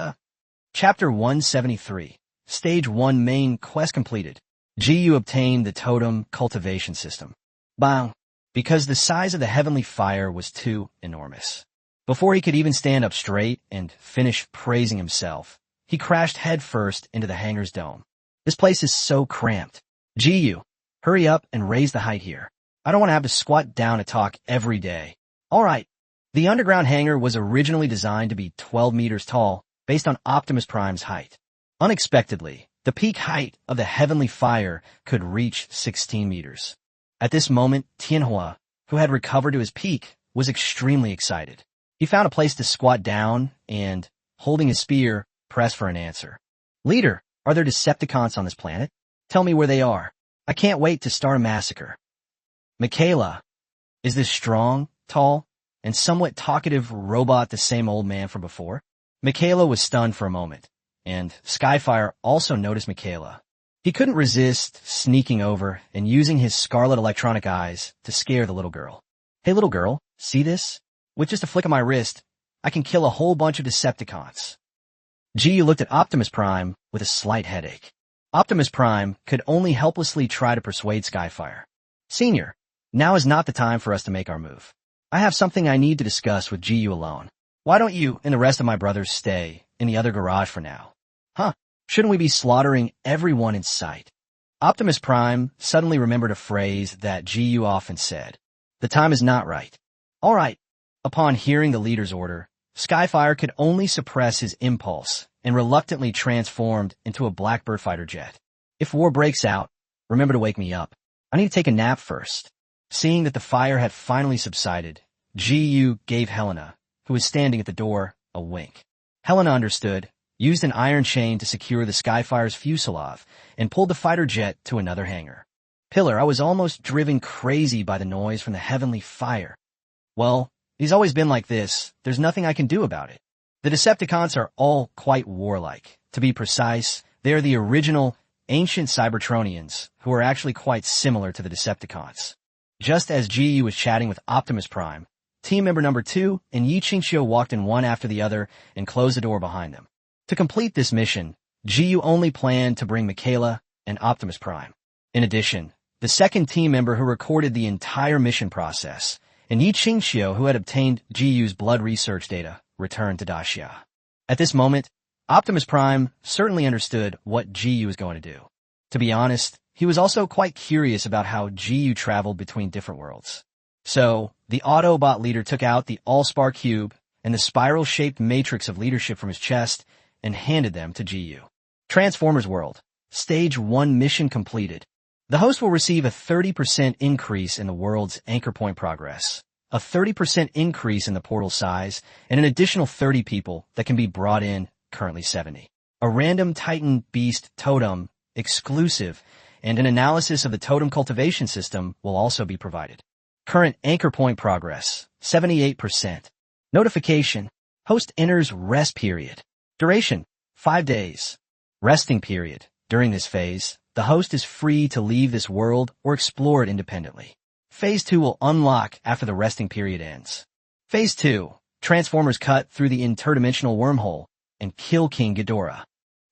S1: Chapter 173. Stage 1 main quest completed. GU obtained the totem cultivation system. Bang! Because the size of the heavenly fire was too enormous. Before he could even stand up straight and finish praising himself, he crashed headfirst into the hangar's dome. This place is so cramped. GU, hurry up and raise the height here. I don't want to have to squat down to talk every day. All right. The underground hangar was originally designed to be 12 meters tall, based on Optimus Prime's height. Unexpectedly, the peak height of the heavenly fire could reach 16 meters. At this moment, Tianhua, who had recovered to his peak, was extremely excited. He found a place to squat down and, holding his spear, pressed for an answer. Leader, are there Decepticons on this planet? Tell me where they are. I can't wait to start a massacre. Michaela, is this strong, tall, and somewhat talkative robot the same old man from before? Michaela was stunned for a moment, and Skyfire also noticed Michaela. He couldn't resist sneaking over and using his scarlet electronic eyes to scare the little girl. Hey little girl, see this? With just a flick of my wrist, I can kill a whole bunch of Decepticons. GU looked at Optimus Prime with a slight headache. Optimus Prime could only helplessly try to persuade Skyfire. Senior, now is not the time for us to make our move. I have something I need to discuss with GU alone. Why don't you and the rest of my brothers stay in the other garage for now? Huh? Shouldn't we be slaughtering everyone in sight? Optimus Prime suddenly remembered a phrase that GU often said. The time is not right. All right. Upon hearing the leader's order, Skyfire could only suppress his impulse and reluctantly transformed into a Blackbird fighter jet. If war breaks out, remember to wake me up. I need to take a nap first. Seeing that the fire had finally subsided, GU gave Helena, who was standing at the door, a wink. Helena understood, used an iron chain to secure the Skyfire's fuselage, and pulled the fighter jet to another hangar. Pillar, I was almost driven crazy by the noise from the heavenly fire. Well, he's always been like this. There's nothing I can do about it. The Decepticons are all quite warlike. To be precise, they are the original, ancient Cybertronians, who are actually quite similar to the Decepticons. Just as GU was chatting with Optimus Prime, team member number 2 and Yi Qingxiu walked in one after the other and closed the door behind them. To complete this mission, GU only planned to bring Michaela and Optimus Prime. In addition, the second team member who recorded the entire mission process, and Yi Qingxiu, who had obtained GU's blood research data, returned to Daxia. At this moment, Optimus Prime certainly understood what GU was going to do. To be honest, he was also quite curious about how GU traveled between different worlds. So, the Autobot leader took out the Allspark cube and the spiral-shaped matrix of leadership from his chest and handed them to GU. Transformers World. Stage 1 mission completed. The host will receive a 30% increase in the world's anchor point progress, a 30% increase in the portal size, and an additional 30 people that can be brought in, currently 70. A random Titan Beast Totem, exclusive, and an analysis of the totem cultivation system will also be provided. Current anchor point progress, 78%. Notification, host enters rest period. Duration, 5 days. Resting period. During this phase, the host is free to leave this world or explore it independently. Phase 2 will unlock after the resting period ends. Phase 2, Transformers cut through the interdimensional wormhole and kill King Ghidorah.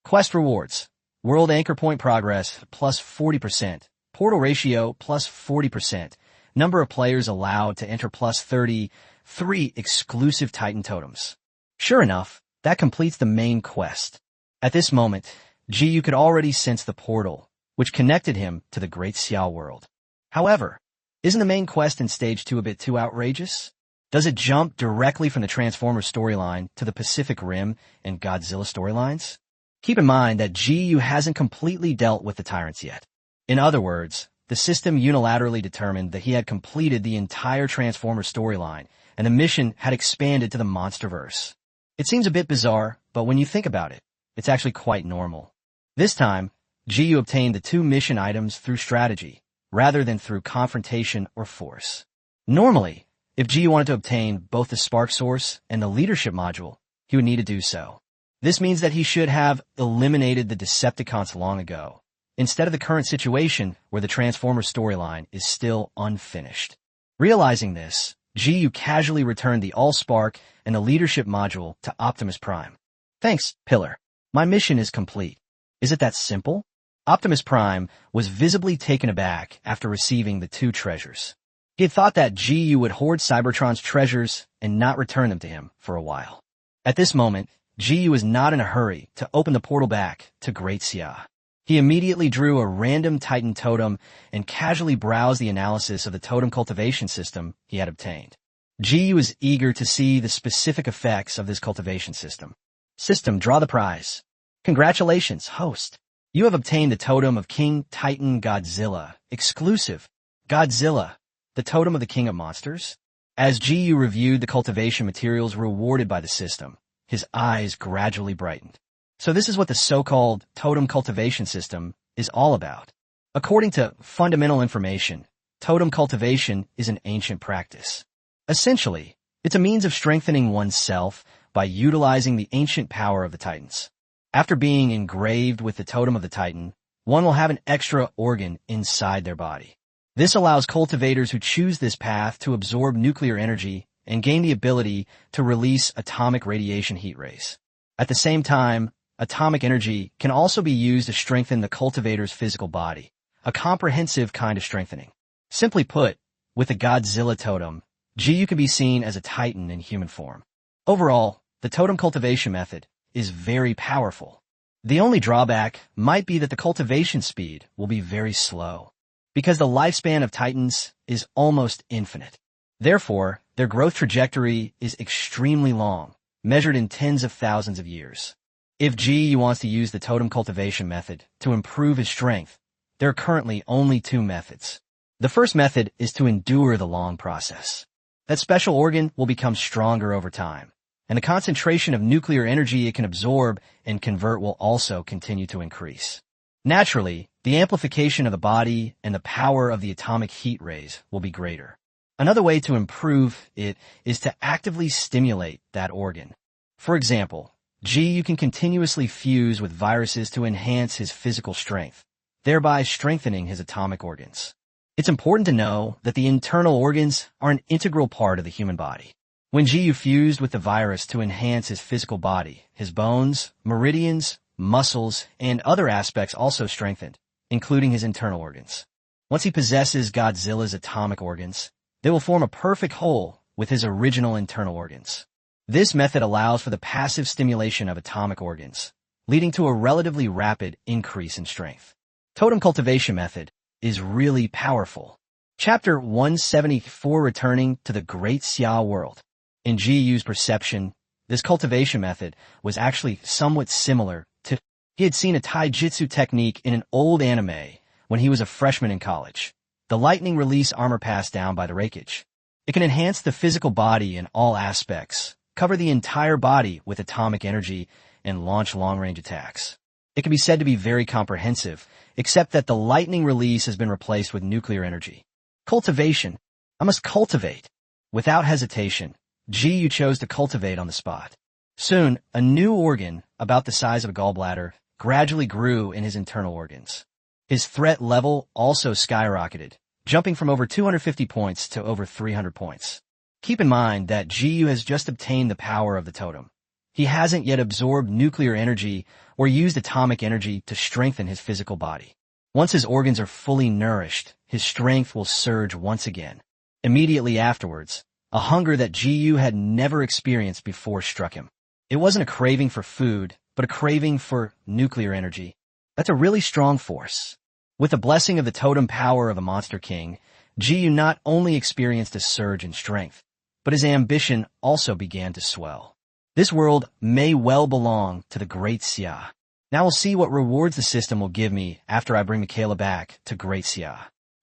S1: Quest rewards. World anchor point progress, plus 40%. Portal ratio, plus 40%. Number of players allowed to enter, plus 30. 3 exclusive Titan totems. Sure enough, that completes the main quest. At this moment, Jiyu could already sense the portal, which connected him to the Great Xiao world. However, isn't the main quest in Stage 2 a bit too outrageous? Does it jump directly from the Transformers storyline to the Pacific Rim and Godzilla storylines? Keep in mind that Jiyu hasn't completely dealt with the tyrants yet. In other words, the system unilaterally determined that he had completed the entire Transformers storyline, and the mission had expanded to the Monsterverse. It seems a bit bizarre, but when you think about it, it's actually quite normal. This time, Jiyu obtained the 2 mission items through strategy, rather than through confrontation or force. Normally, if Jiyu wanted to obtain both the Spark Source and the Leadership Module, he would need to do so. This means that he should have eliminated the Decepticons long ago, instead of the current situation where the Transformers storyline is still unfinished. Realizing this, Jiyu casually returned the All-Spark and the Leadership Module to Optimus Prime. Thanks, Pillar. My mission is complete. Is it that simple? Optimus Prime was visibly taken aback after receiving the 2 treasures. He had thought that Jiyu would hoard Cybertron's treasures and not return them to him for a while. At this moment, Jiyu was not in a hurry to open the portal back to Great Xia. He immediately drew a random Titan totem and casually browsed the analysis of the totem cultivation system he had obtained. Jiyu was eager to see the specific effects of this cultivation system. System, draw the prize. Congratulations, host. You have obtained the totem of King Titan Godzilla, exclusive. Godzilla, the totem of the King of Monsters? As Jiyu reviewed the cultivation materials rewarded by the system, his eyes gradually brightened. So this is what the so-called totem cultivation system is all about. According to fundamental information, totem cultivation is an ancient practice. Essentially, it's a means of strengthening oneself by utilizing the ancient power of the Titans. After being engraved with the totem of the Titan, one will have an extra organ inside their body. This allows cultivators who choose this path to absorb nuclear energy and gain the ability to release atomic radiation heat rays. At the same time, atomic energy can also be used to strengthen the cultivator's physical body, a comprehensive kind of strengthening. Simply put, with the Godzilla totem, Jiyu can be seen as a Titan in human form. Overall, the totem cultivation method is very powerful. The only drawback might be that the cultivation speed will be very slow, because the lifespan of Titans is almost infinite. Therefore, their growth trajectory is extremely long, measured in tens of thousands of years. If Jiyu wants to use the totem cultivation method to improve his strength, there are currently only 2 methods. The first method is to endure the long process. That special organ will become stronger over time, and the concentration of nuclear energy it can absorb and convert will also continue to increase. Naturally, the amplification of the body and the power of the atomic heat rays will be greater. Another way to improve it is to actively stimulate that organ. For example, Jiyu can continuously fuse with viruses to enhance his physical strength, thereby strengthening his atomic organs. It's important to know that the internal organs are an integral part of the human body. When Jiyu fused with the virus to enhance his physical body, his bones, meridians, muscles, and other aspects also strengthened, including his internal organs. Once he possesses Godzilla's atomic organs, they will form a perfect whole with his original internal organs. This method allows for the passive stimulation of atomic organs, leading to a relatively rapid increase in strength. Totem cultivation method is really powerful. Chapter 174, Returning to the Great Xiao World. In Jiyu's perception, this cultivation method was actually somewhat similar to he had seen a taijutsu technique in an old anime when he was a freshman in college. The lightning release armor passed down by the Reikage. It can enhance the physical body in all aspects, cover the entire body with atomic energy, and launch long-range attacks. It can be said to be very comprehensive, except that the lightning release has been replaced with nuclear energy. Cultivation. I must cultivate. Without hesitation, Ji chose to cultivate on the spot. Soon, a new organ, about the size of a gallbladder, gradually grew in his internal organs. His threat level also skyrocketed, jumping from over 250 points to over 300 points. Keep in mind that Ji has just obtained the power of the totem. He hasn't yet absorbed nuclear energy or used atomic energy to strengthen his physical body. Once his organs are fully nourished, his strength will surge once again. Immediately afterwards, a hunger that Ji had never experienced before struck him. It wasn't a craving for food, but a craving for nuclear energy. That's a really strong force. With the blessing of the totem power of a monster king, Ji not only experienced a surge in strength, but his ambition also began to swell. This world may well belong to the Great Xia. Now we'll see what rewards the system will give me after I bring Michaela back to Great Xia.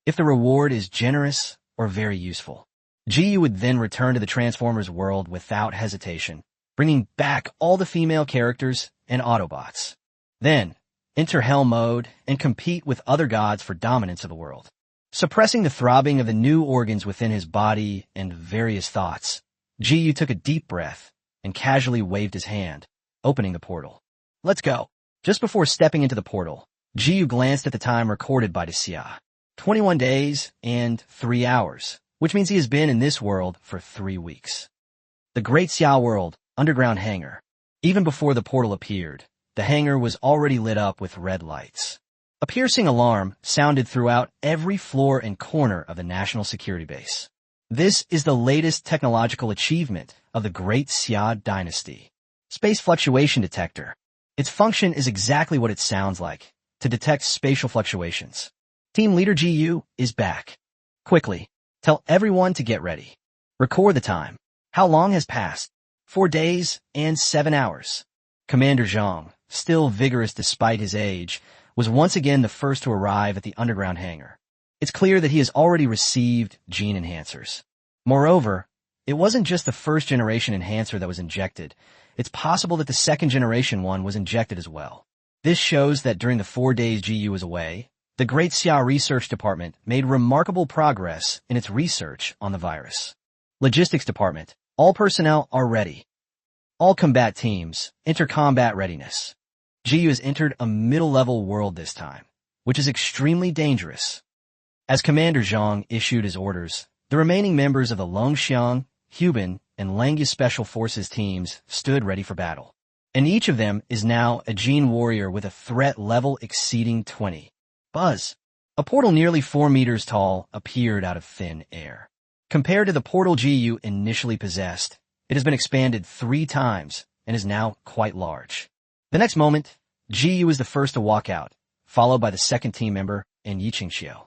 S1: If the reward is generous or very useful, Ji would then return to the Transformers world without hesitation, bringing back all the female characters and Autobots. Then, enter Hell mode and compete with other gods for dominance of the world. Suppressing the throbbing of the new organs within his body and various thoughts, Ji took a deep breath and casually waved his hand, opening the portal. Let's go. Just before stepping into the portal, Ji glanced at the time recorded by the Xia. 21 days and 3 hours, which means he has been in this world for 3 weeks. The Great Xia world, underground hangar. Even before the portal appeared, the hangar was already lit up with red lights. A piercing alarm sounded throughout every floor and corner of the national security base. This is the latest technological achievement of the Great Xia dynasty. Space fluctuation detector. Its function is exactly what it sounds like, to detect spatial fluctuations. Team leader Ji is back. Quickly, tell everyone to get ready. Record the time. How long has passed? 4 days and 7 hours. Commander Zhang, still vigorous despite his age, was once again the first to arrive at the underground hangar. It's clear that he has already received gene enhancers. Moreover, it wasn't just the first-generation enhancer that was injected. It's possible that the second-generation one was injected as well. This shows that during the 4 days Ji was away, the Great Xia Research Department made remarkable progress in its research on the virus. Logistics Department. All personnel are ready. All combat teams, enter combat readiness. Ji has entered a middle-level world this time, which is extremely dangerous. As Commander Zhang issued his orders, the remaining members of the Longxiang, Hubin, and Langya Special Forces teams stood ready for battle. And each of them is now a gene warrior with a threat level exceeding 20. Buzz. A portal nearly 4 meters tall appeared out of thin air. Compared to the portal Ji initially possessed, it has been expanded 3 times and is now quite large. The next moment, Ji was the first to walk out, followed by the second team member and Yiqingxiu.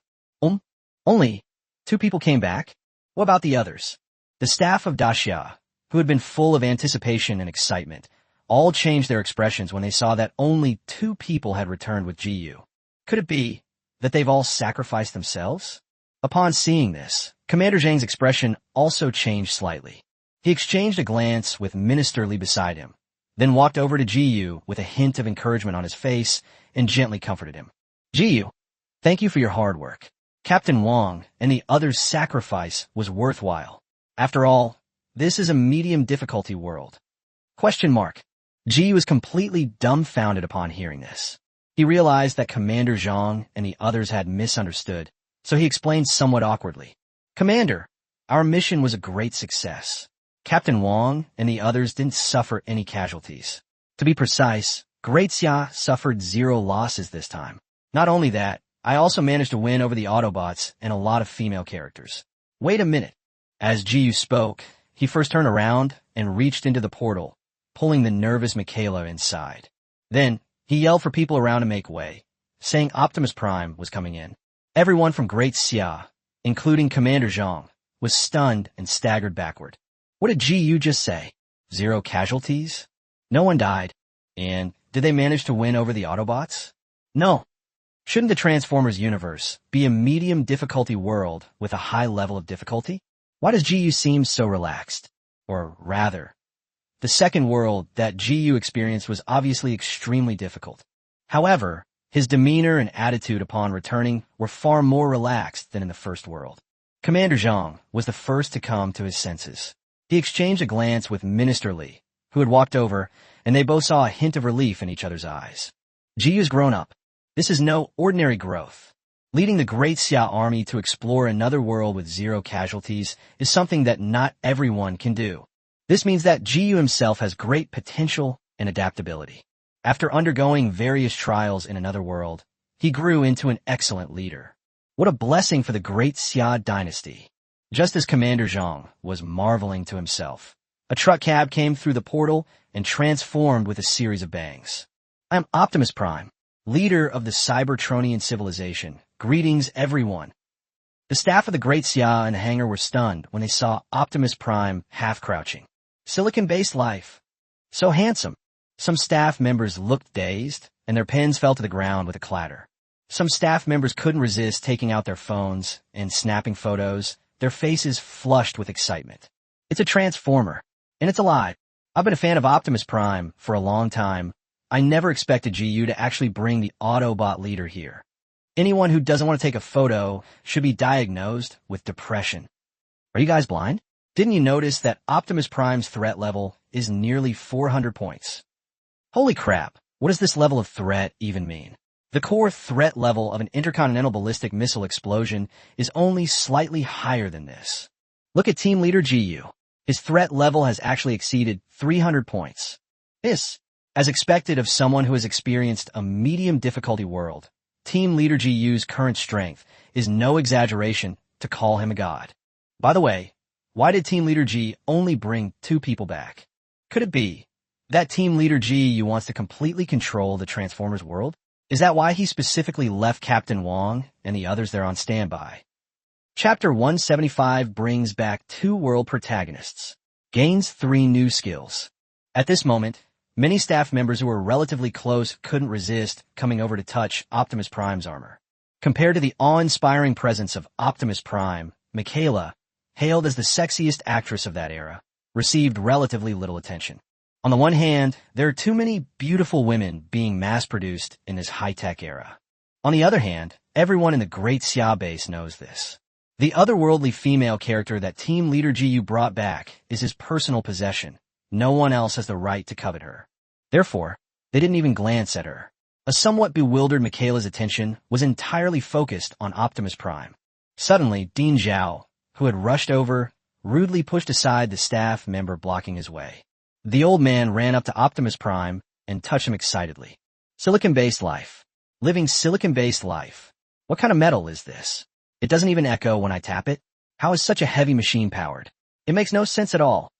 S1: Only 2 people came back? What about the others? The staff of Daxia, who had been full of anticipation and excitement, all changed their expressions when they saw that only 2 people had returned with Ji. Could it be that they've all sacrificed themselves? Upon seeing this, Commander Zhang's expression also changed slightly. He exchanged a glance with Minister Li beside him, then walked over to Ji with a hint of encouragement on his face and gently comforted him. Ji, thank you for your hard work. Captain Wang and the others' sacrifice was worthwhile. After all, this is a medium difficulty world. Ji was completely dumbfounded upon hearing this. He realized that Commander Zhang and the others had misunderstood, so he explained somewhat awkwardly. Commander, our mission was a great success. Captain Wang and the others didn't suffer any casualties. To be precise, Great Xia suffered 0 losses this time. Not only that, I also managed to win over the Autobots and a lot of female characters. Wait a minute. As Ji spoke, he first turned around and reached into the portal, pulling the nervous Michaela inside. Then, he yelled for people around to make way, saying Optimus Prime was coming in. Everyone from Great Xia, including Commander Zhang, was stunned and staggered backward. What did Ji just say? 0 casualties? No one died. And did they manage to win over the Autobots? No. Shouldn't the Transformers universe be a medium difficulty world with a high level of difficulty? Why does Ji seem so relaxed? Or rather, the second world that Ji experienced was obviously extremely difficult. However, his demeanor and attitude upon returning were far more relaxed than in the first world. Commander Zhang was the first to come to his senses. He exchanged a glance with Minister Li, who had walked over, and they both saw a hint of relief in each other's eyes. Ji has grown up. This is no ordinary growth. Leading the Great Xia army to explore another world with 0 casualties is something that not everyone can do. This means that Ji himself has great potential and adaptability. After undergoing various trials in another world, he grew into an excellent leader. What a blessing for the Great Xia dynasty. Just as Commander Zhang was marveling to himself, a truck cab came through the portal and transformed with a series of bangs. I am Optimus Prime, leader of the Cybertronian civilization. Greetings, everyone. The staff of the Great Xia and the hangar were stunned when they saw Optimus Prime half-crouching. Silicon-based life. So handsome. Some staff members looked dazed, and their pens fell to the ground with a clatter. Some staff members couldn't resist taking out their phones and snapping photos, their faces flushed with excitement. It's a transformer, and it's alive. I've been a fan of Optimus Prime for a long time. I never expected GU to actually bring the Autobot leader here. Anyone who doesn't want to take a photo should be diagnosed with depression. Are you guys blind? Didn't you notice that Optimus Prime's threat level is nearly 400 points? Holy crap, what does this level of threat even mean? The core threat level of an intercontinental ballistic missile explosion is only slightly higher than this. Look at Team Leader GU. His threat level has actually exceeded 300 points. This, as expected of someone who has experienced a medium difficulty world, Team Leader GU's current strength is no exaggeration to call him a god. By the way, why did Team Leader G only bring 2 people back? Could it be that Team Leader GU wants to completely control the Transformers world? Is that why he specifically left Captain Wong and the others there on standby? Chapter 175 brings back 2 world protagonists, gains 3 new skills. At this moment, many staff members who were relatively close couldn't resist coming over to touch Optimus Prime's armor. Compared to the awe-inspiring presence of Optimus Prime, Michaela, hailed as the sexiest actress of that era, received relatively little attention. On the one hand, there are too many beautiful women being mass-produced in this high-tech era. On the other hand, everyone in the Great Xia base knows this. The otherworldly female character that Team Leader GU brought back is his personal possession. No one else has the right to covet her. Therefore, they didn't even glance at her. A somewhat bewildered Michaela's attention was entirely focused on Optimus Prime. Suddenly, Dean Zhao, who had rushed over, rudely pushed aside the staff member blocking his way. The old man ran up to Optimus Prime and touched him excitedly. Silicon-based life. Living silicon-based life. What kind of metal is this? It doesn't even echo when I tap it. How is such a heavy machine powered? It makes no sense at all.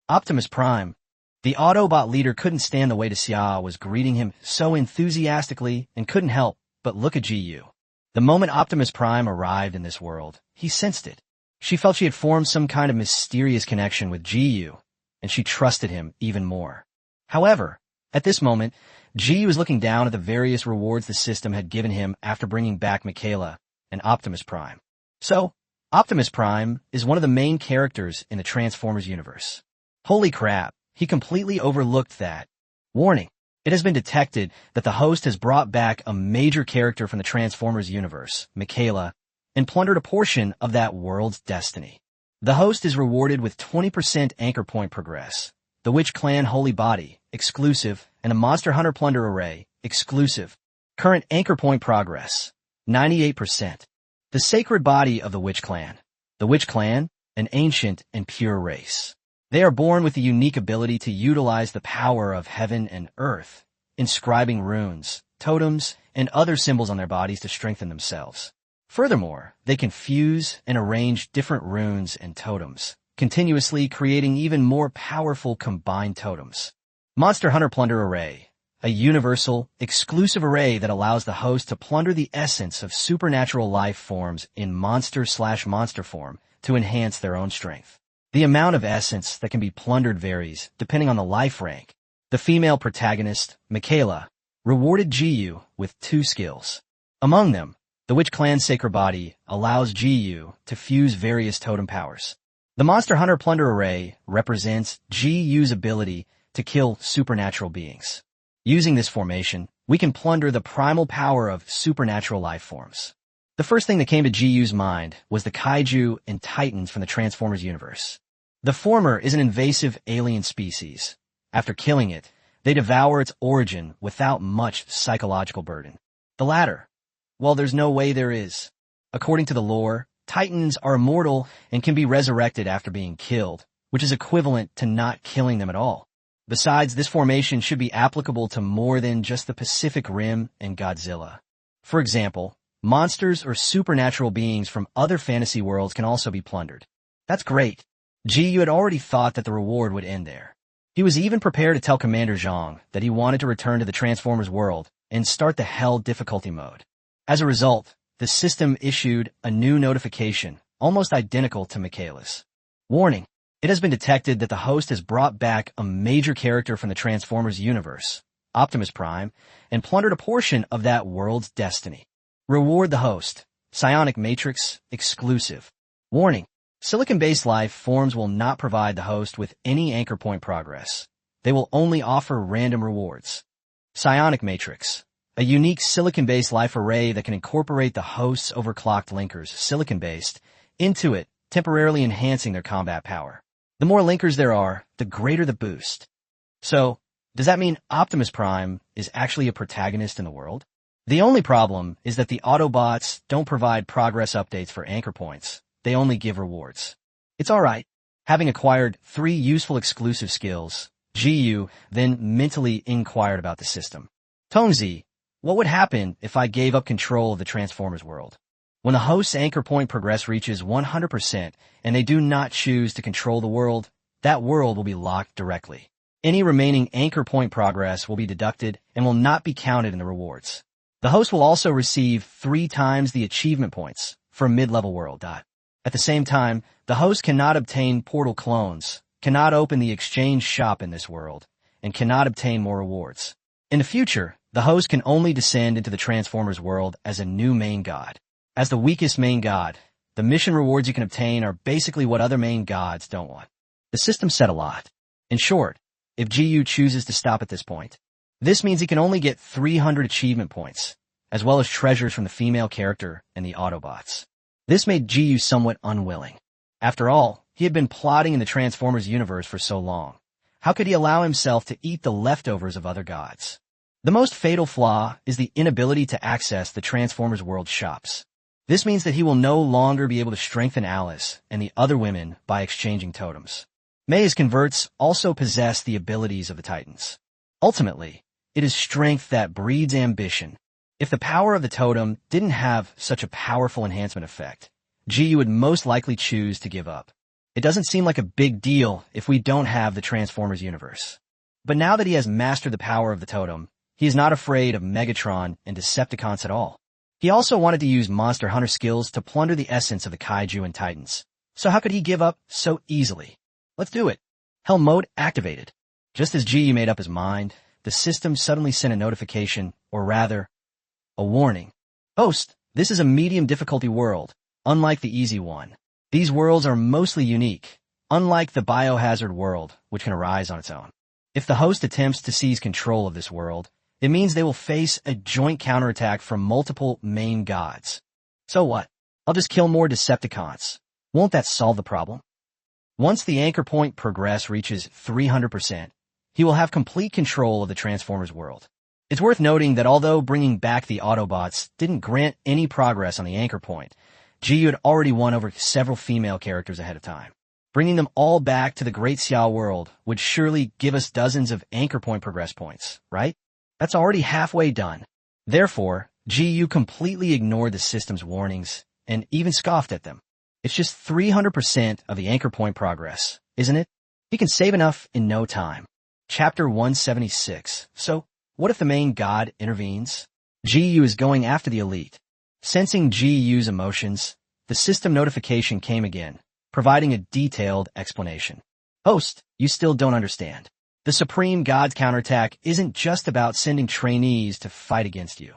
S1: Optimus Prime, the Autobot leader, couldn't stand the way Xia was greeting him so enthusiastically and couldn't help but look at GU. The moment Optimus Prime arrived in this world, he sensed it. She felt she had formed some kind of mysterious connection with GU, and she trusted him even more. However, at this moment, GU was looking down at the various rewards the system had given him after bringing back Michaela and Optimus Prime. So, Optimus Prime is one of the main characters in the Transformers universe. Holy crap, he completely overlooked that. Warning, it has been detected that the host has brought back a major character from the Transformers universe, Michaela, and plundered a portion of that world's destiny. The host is rewarded with 20% anchor point progress, the Witch Clan Holy Body, exclusive, and the Monster Hunter Plunder Array, exclusive. Current anchor point progress, 98%. The Sacred Body of the Witch Clan. The Witch Clan, an ancient and pure race. They are born with the unique ability to utilize the power of heaven and earth, inscribing runes, totems, and other symbols on their bodies to strengthen themselves. Furthermore, they can fuse and arrange different runes and totems, continuously creating even more powerful combined totems. Monster Hunter Plunder Array, a universal, exclusive array that allows the host to plunder the essence of supernatural life forms in monster/monster form to enhance their own strength. The amount of essence that can be plundered varies depending on the life rank. The female protagonist, Michaela, rewarded GU with 2 skills. Among them, the Witch Clan Sacred Body allows GU to fuse various totem powers. The Monster Hunter Plunder Array represents GU's ability to kill supernatural beings. Using this formation, we can plunder the primal power of supernatural life forms. The first thing that came to GU's mind was the kaiju and titans from the Transformers universe. The former is an invasive alien species. After killing it, they devour its origin without much psychological burden. The latter, well, there's no way there is. According to the lore, titans are immortal and can be resurrected after being killed, which is equivalent to not killing them at all. Besides, this formation should be applicable to more than just the Pacific Rim and Godzilla. For example, monsters or supernatural beings from other fantasy worlds can also be plundered. That's great. GU had already thought that the reward would end there. He was even prepared to tell Commander Zhang that he wanted to return to the Transformers world and start the Hell difficulty mode. As a result, the system issued a new notification, almost identical to Michaela's. Warning. It has been detected that the host has brought back a major character from the Transformers universe, Optimus Prime, and plundered a portion of that world's destiny. Reward the host. Psionic Matrix exclusive. Warning. Silicon-based life forms will not provide the host with any anchor point progress. They will only offer random rewards. Psionic Matrix. A unique silicon-based life array that can incorporate the host's overclocked linkers, silicon-based, into it, temporarily enhancing their combat power. The more linkers there are, the greater the boost. So, does that mean Optimus Prime is actually a protagonist in the world? The only problem is that the Autobots don't provide progress updates for anchor points. They only give rewards. It's alright. Having acquired 3 useful exclusive skills, GU then mentally inquired about the system. Tongzi, what would happen if I gave up control of the Transformers world? When the host's anchor point progress reaches 100% and they do not choose to control the world, that world will be locked directly. Any remaining anchor point progress will be deducted and will not be counted in the rewards. The host will also receive 3 times the achievement points for a mid-level world. At the same time, the host cannot obtain portal clones, cannot open the exchange shop in this world, and cannot obtain more rewards. In the future, the host can only descend into the Transformers world as a new main god. As the weakest main god, the mission rewards you can obtain are basically what other main gods don't want. The system said a lot. In short, if GU chooses to stop at this point, this means he can only get 300 achievement points, as well as treasures from the female character and the Autobots. This made GU somewhat unwilling. After all, he had been plotting in the Transformers universe for so long. How could he allow himself to eat the leftovers of other gods? The most fatal flaw is the inability to access the Transformers world shops. This means that he will no longer be able to strengthen Alice and the other women by exchanging totems. May's converts also possess the abilities of the Titans. Ultimately, it is strength that breeds ambition. If the power of the totem didn't have such a powerful enhancement effect, GU would most likely choose to give up. It doesn't seem like a big deal if we don't have the Transformers universe. But now that he has mastered the power of the totem, he is not afraid of Megatron and Decepticons at all. He also wanted to use Monster Hunter skills to plunder the essence of the kaiju and titans. So how could he give up so easily? Let's do it. Hell mode activated. Just as GU made up his mind, the system suddenly sent a notification, or rather, a warning. Host, this is a medium difficulty world, unlike the easy one. These worlds are mostly unique, unlike the biohazard world, which can arise on its own. If the host attempts to seize control of this world, it means they will face a joint counterattack from multiple main gods. So what? I'll just kill more Decepticons. Won't that solve the problem? Once the anchor point progress reaches 300%, he will have complete control of the Transformers world. It's worth noting that although bringing back the Autobots didn't grant any progress on the anchor point, GU had already won over several female characters ahead of time. Bringing them all back to the Great Xiao world would surely give us dozens of anchor point progress points, right? That's already halfway done. Therefore, GU completely ignored the system's warnings and even scoffed at them. It's just 300% of the anchor point progress, isn't it? He can save enough in no time. Chapter 176. So, what if the main god intervenes? GU is going after the elite. Sensing GU's emotions, the system notification came again, providing a detailed explanation. Host, you still don't understand. The Supreme God's counterattack isn't just about sending trainees to fight against you.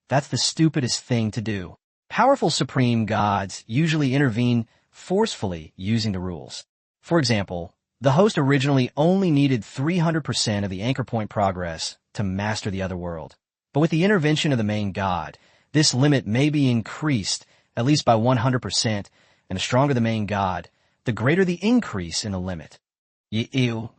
S1: That's the stupidest thing to do. Powerful Supreme Gods usually intervene forcefully using the rules. For example, the host originally only needed 300% of the anchor point progress to master the other world. But with the intervention of the main god, this limit may be increased at least by 100%, and the stronger the main god, the greater the increase in the limit. Ew.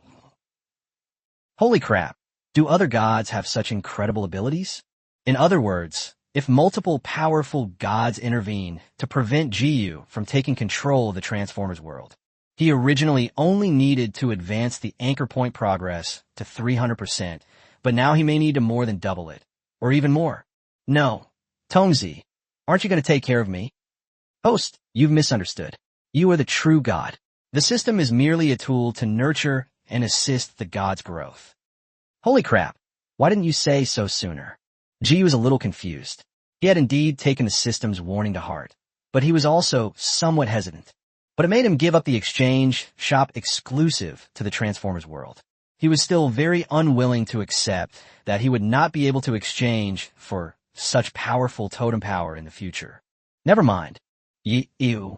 S1: Holy crap, do other gods have such incredible abilities? In other words, if multiple powerful gods intervene to prevent Jiyu from taking control of the Transformers world, he originally only needed to advance the anchor point progress to 300%, but now he may need to more than double it, or even more. No, Tongzi, aren't you going to take care of me? Host, you've misunderstood. You are the true god. The system is merely a tool to nurture and assist the god's growth. Holy crap, why didn't you say so sooner? Ji was a little confused. He had indeed taken the system's warning to heart, but he was also somewhat hesitant. But it made him give up the exchange shop exclusive to the Transformers world. He was still very unwilling to accept that he would not be able to exchange for such powerful totem power in the future. Never mind. Ew.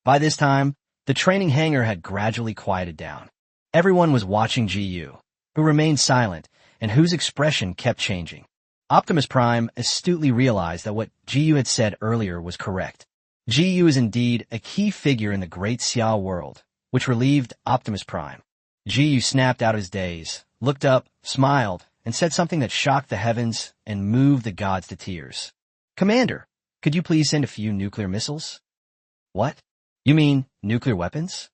S1: By this time, the training hangar had gradually quieted down. Everyone was watching Jiyu, who remained silent and whose expression kept changing. Optimus Prime astutely realized that what Jiyu had said earlier was correct. Jiyu is indeed a key figure in the Great Xia world, which relieved Optimus Prime. Jiyu snapped out his daze, looked up, smiled, and said something that shocked the heavens and moved the gods to tears. Commander, could you please send a few nuclear missiles? What? You mean nuclear weapons?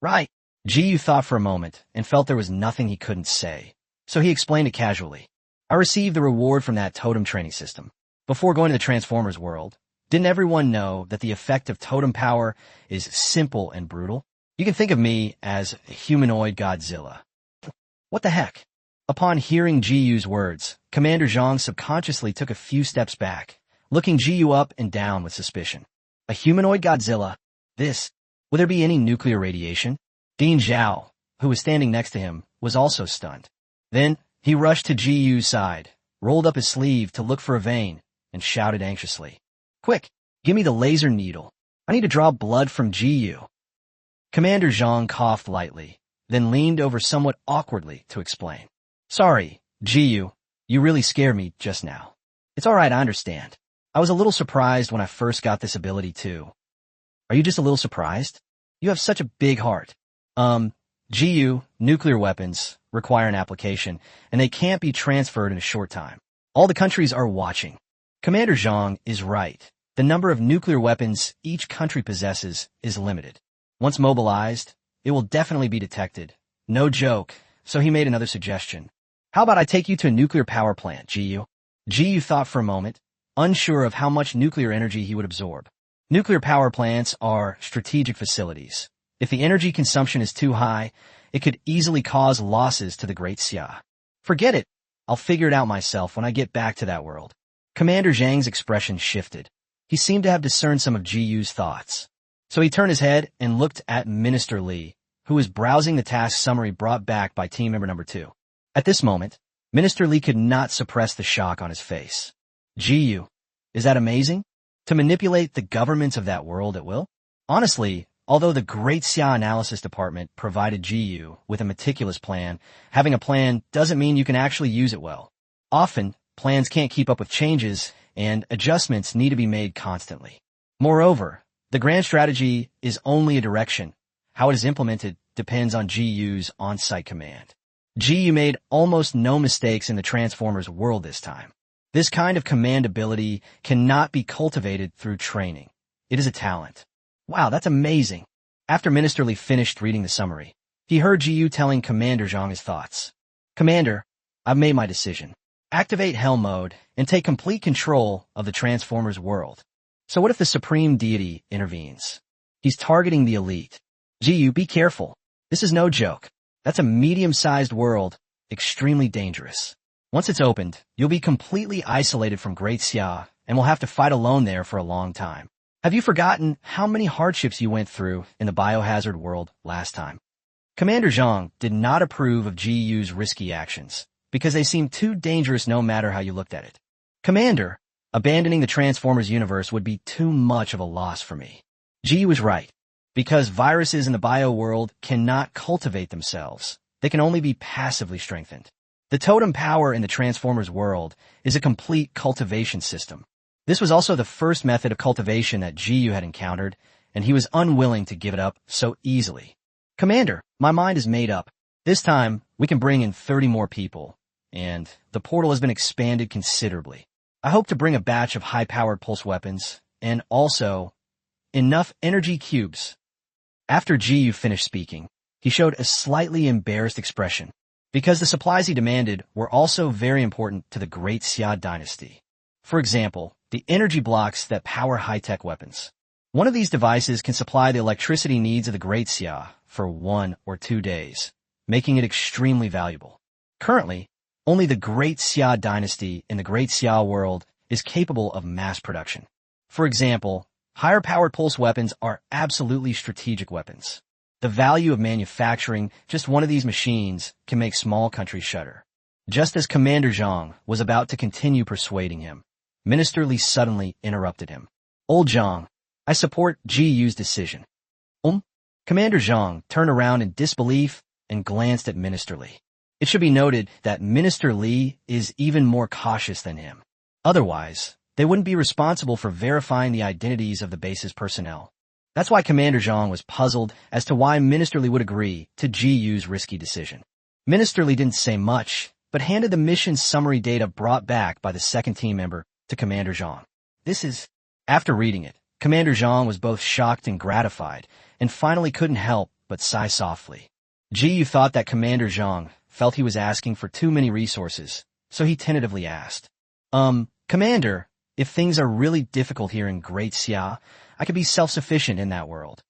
S1: Right. Jiyu thought for a moment and felt there was nothing he couldn't say, so he explained it casually. I received the reward from that totem training system. Before going to the Transformers world, didn't everyone know that the effect of totem power is simple and brutal? You can think of me as a humanoid Godzilla. What the heck? Upon hearing Jiyu's words, Commander Zhang subconsciously took a few steps back, looking Jiyu up and down with suspicion. A humanoid Godzilla? Will there be any nuclear radiation? Dean Zhao, who was standing next to him, was also stunned. Then, he rushed to Jiyu's side, rolled up his sleeve to look for a vein, and shouted anxiously. Quick, give me the laser needle. I need to draw blood from Jiyu. Commander Zhang coughed lightly, then leaned over somewhat awkwardly to explain. Sorry, Jiyu, you really scared me just now. It's alright, I understand. I was a little surprised when I first got this ability too. Are you just a little surprised? You have such a big heart. Jiyu, nuclear weapons, require an application, and they can't be transferred in a short time. All the countries are watching. Commander Zhang is right. The number of nuclear weapons each country possesses is limited. Once mobilized, it will definitely be detected. No joke, so he made another suggestion. How about I take you to a nuclear power plant, Jiyu? Jiyu thought for a moment, unsure of how much nuclear energy he would absorb. Nuclear power plants are strategic facilities. If the energy consumption is too high, it could easily cause losses to the Great Xia. Forget it. I'll figure it out myself when I get back to that world. Commander Zhang's expression shifted. He seemed to have discerned some of Jiyu's thoughts. So he turned his head and looked at Minister Li, who was browsing the task summary brought back by team member number 2. At this moment, Minister Li could not suppress the shock on his face. Jiyu, is that amazing? To manipulate the governments of that world at will? Honestly, although the Great Xia Analysis Department provided Jiyu with a meticulous plan, having a plan doesn't mean you can actually use it well. Often, plans can't keep up with changes, and adjustments need to be made constantly. Moreover, the grand strategy is only a direction. How it is implemented depends on Jiyu's on-site command. Jiyu made almost no mistakes in the Transformers world this time. This kind of command ability cannot be cultivated through training. It is a talent. Wow, that's amazing. After Minister Li finished reading the summary, he heard Jiyu telling Commander Zhang his thoughts. Commander, I've made my decision. Activate Hell Mode and take complete control of the Transformers world. So what if the Supreme Deity intervenes? He's targeting the elite. Jiyu, be careful. This is no joke. That's a medium-sized world, extremely dangerous. Once it's opened, you'll be completely isolated from Great Xia and will have to fight alone there for a long time. Have you forgotten how many hardships you went through in the biohazard world last time? Commander Zhang did not approve of Jiyu's risky actions, because they seemed too dangerous no matter how you looked at it. Commander, abandoning the Transformers universe would be too much of a loss for me. Jiyu was right. Because viruses in the bio world cannot cultivate themselves. They can only be passively strengthened. The totem power in the Transformers world is a complete cultivation system. This was also the first method of cultivation that Jiyu had encountered, and he was unwilling to give it up so easily. Commander, my mind is made up. This time, we can bring in 30 more people, and the portal has been expanded considerably. I hope to bring a batch of high-powered pulse weapons, and also enough energy cubes. After Jiyu finished speaking, he showed a slightly embarrassed expression, because the supplies he demanded were also very important to the Great Xia dynasty. For example, the energy blocks that power high-tech weapons. One of these devices can supply the electricity needs of the Great Xia for 1 or 2 days, making it extremely valuable. Currently, only the Great Xia dynasty in the Great Xia world is capable of mass production. For example, higher-powered pulse weapons are absolutely strategic weapons. The value of manufacturing just one of these machines can make small countries shudder. Just as Commander Zhang was about to continue persuading him, Minister Li suddenly interrupted him. Old Zhang, I support Ji Yu's decision. Commander Zhang turned around in disbelief and glanced at Minister Li. It should be noted that Minister Li is even more cautious than him. Otherwise, they wouldn't be responsible for verifying the identities of the base's personnel. That's why Commander Zhang was puzzled as to why Minister Li would agree to Ji Yu's risky decision. Minister Li didn't say much, but handed the mission summary data brought back by the second team member to Commander Zhang. After reading it, Commander Zhang was both shocked and gratified, and finally couldn't help but sigh softly. Ji Yu thought that Commander Zhang felt he was asking for too many resources, so he tentatively asked, Commander, if things are really difficult here in Great Xia, I could be self-sufficient in that world. ?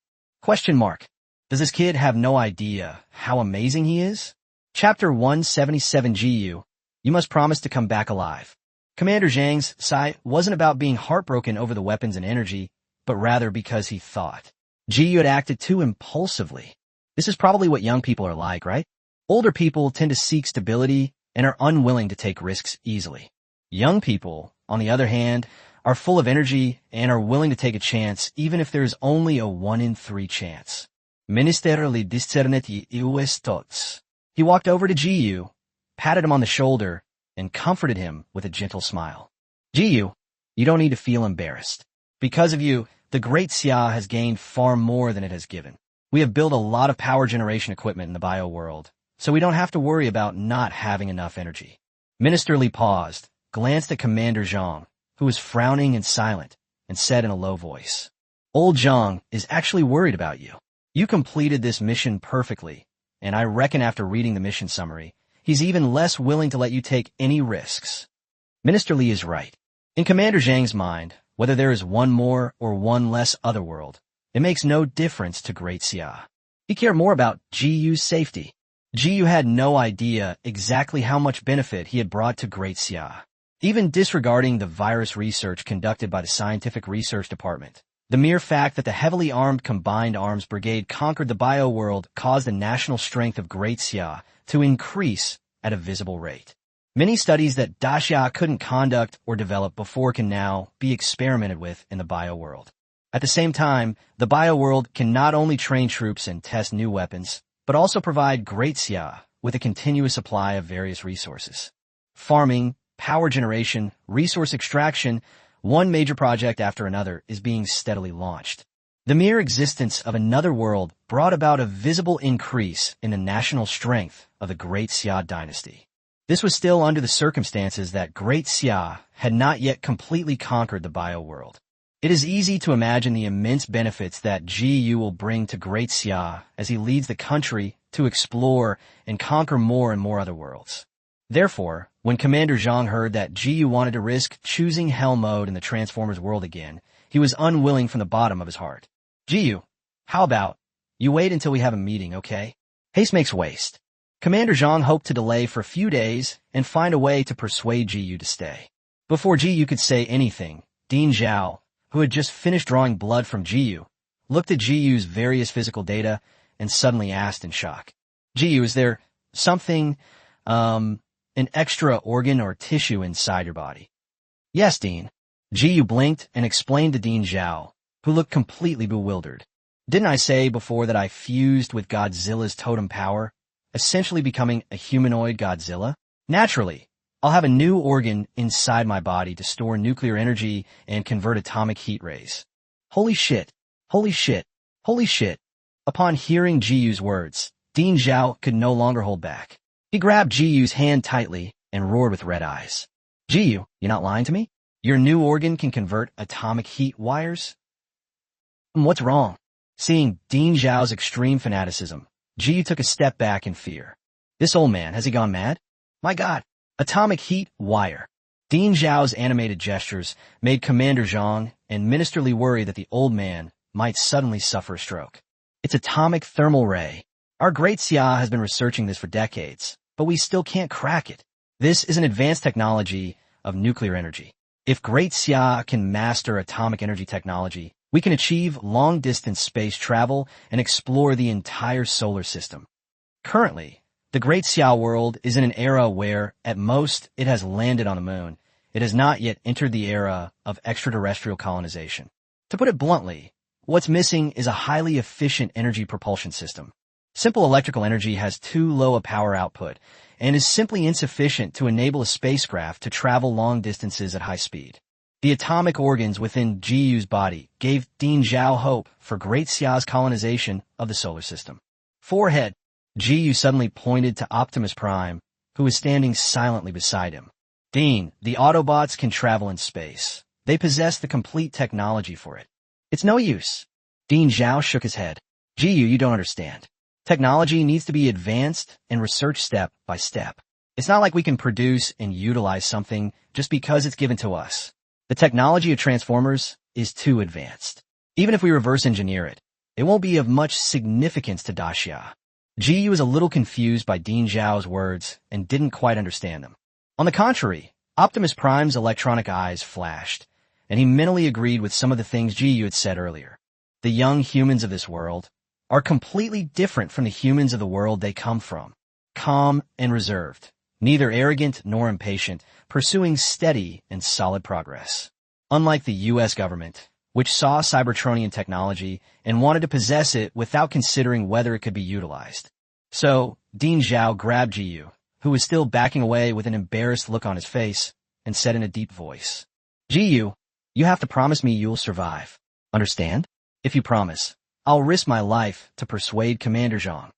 S1: Does this kid have no idea how amazing he is? Chapter 177 Jiyu, you must promise to come back alive. Commander Zhang's sigh wasn't about being heartbroken over the weapons and energy, but rather because he thought Jiyu had acted too impulsively. This is probably what young people are like, right? Older people tend to seek stability and are unwilling to take risks easily. Young people, on the other hand, are full of energy and are willing to take a chance even if there's only a 1 in 3 chance. Minister Li discernet ius tots. He walked over to Jiyu, patted him on the shoulder, and comforted him with a gentle smile. Jiyu, you don't need to feel embarrassed. Because of you, the Great Xia has gained far more than it has given. We have built a lot of power generation equipment in the bio world, so we don't have to worry about not having enough energy. Minister Li paused, glanced at Commander Zhang, who was frowning and silent, and said in a low voice, Old Zhang is actually worried about you. You completed this mission perfectly, and I reckon after reading the mission summary, he's even less willing to let you take any risks. Minister Li is right. In Commander Zhang's mind, whether there is one more or one less otherworld, it makes no difference to Great Xia. He cared more about Jiyu's safety. Jiyu had no idea exactly how much benefit he had brought to Great Xia. Even disregarding the virus research conducted by the Scientific Research Department, the mere fact that the heavily armed Combined Arms Brigade conquered the bio world caused the national strength of Great Xia to increase at a visible rate. Many studies that Daxia couldn't conduct or develop before can now be experimented with in the bio world. At the same time, the bio world can not only train troops and test new weapons, but also provide Great Xia with a continuous supply of various resources. Farming, power generation, resource extraction, one major project after another is being steadily launched. The mere existence of another world brought about a visible increase in the national strength of the Great Xia dynasty. This was still under the circumstances that Great Xia had not yet completely conquered the bio world. It is easy to imagine the immense benefits that Jiyu will bring to Great Xia as he leads the country to explore and conquer more and more other worlds. Therefore, when Commander Zhang heard that Jiyu wanted to risk choosing Hell Mode in the Transformers world again, he was unwilling from the bottom of his heart. Jiyu, how about you wait until we have a meeting, okay? Haste makes waste. Commander Zhang hoped to delay for a few days and find a way to persuade Jiyu to stay. Before Jiyu could say anything, Dean Zhao, who had just finished drawing blood from Jiyu, looked at Jiyu's various physical data and suddenly asked in shock, Jiyu, is there something, an extra organ or tissue inside your body? Yes, Dean. Jiyu blinked and explained to Dean Zhao, who looked completely bewildered. Didn't I say before that I fused with Godzilla's totem power, essentially becoming a humanoid Godzilla? Naturally, I'll have a new organ inside my body to store nuclear energy and convert atomic heat rays. Holy shit. Holy shit. Holy shit. Upon hearing Jiyu's words, Dean Zhao could no longer hold back. He grabbed Jiyu's hand tightly and roared with red eyes. Jiyu, you're not lying to me? Your new organ can convert atomic heat wires? What's wrong? Seeing Dean Zhao's extreme fanaticism, Jiyu took a step back in fear. This old man, has he gone mad? My god, atomic heat wire. Dean Zhao's animated gestures made Commander Zhang and Minister Li worry that the old man might suddenly suffer a stroke. It's atomic thermal ray. Our great Xia has been researching this for decades, but we still can't crack it. This is an advanced technology of nuclear energy. If Great Xia can master atomic energy technology, we can achieve long-distance space travel and explore the entire solar system. Currently, the Great Xia world is in an era where, at most, it has landed on the moon. It has not yet entered the era of extraterrestrial colonization. To put it bluntly, what's missing is a highly efficient energy propulsion system. Simple electrical energy has too low a power output and is simply insufficient to enable a spacecraft to travel long distances at high speed. The atomic organs within Jiyu's body gave Dean Zhao hope for Great Xia's colonization of the solar system. Forehead, Jiyu suddenly pointed to Optimus Prime, who was standing silently beside him. Dean, the Autobots can travel in space. They possess the complete technology for it. It's no use. Dean Zhao shook his head. Jiyu, you don't understand. Technology needs to be advanced and researched step by step. It's not like we can produce and utilize something just because it's given to us. The technology of Transformers is too advanced. Even if we reverse engineer it, it won't be of much significance to Daxia. Jiyu was a little confused by Dean Zhao's words and didn't quite understand them. On the contrary, Optimus Prime's electronic eyes flashed, and he mentally agreed with some of the things Jiyu had said earlier. The young humans of this world are completely different from the humans of the world they come from. Calm and reserved, neither arrogant nor impatient, pursuing steady and solid progress. Unlike the U.S. government, which saw Cybertronian technology and wanted to possess it without considering whether it could be utilized. So, Dean Zhao grabbed Jiyu, who was still backing away with an embarrassed look on his face, and said in a deep voice, Jiyu, you have to promise me you'll survive. Understand? If you promise, I'll risk my life to persuade Commander Zhang.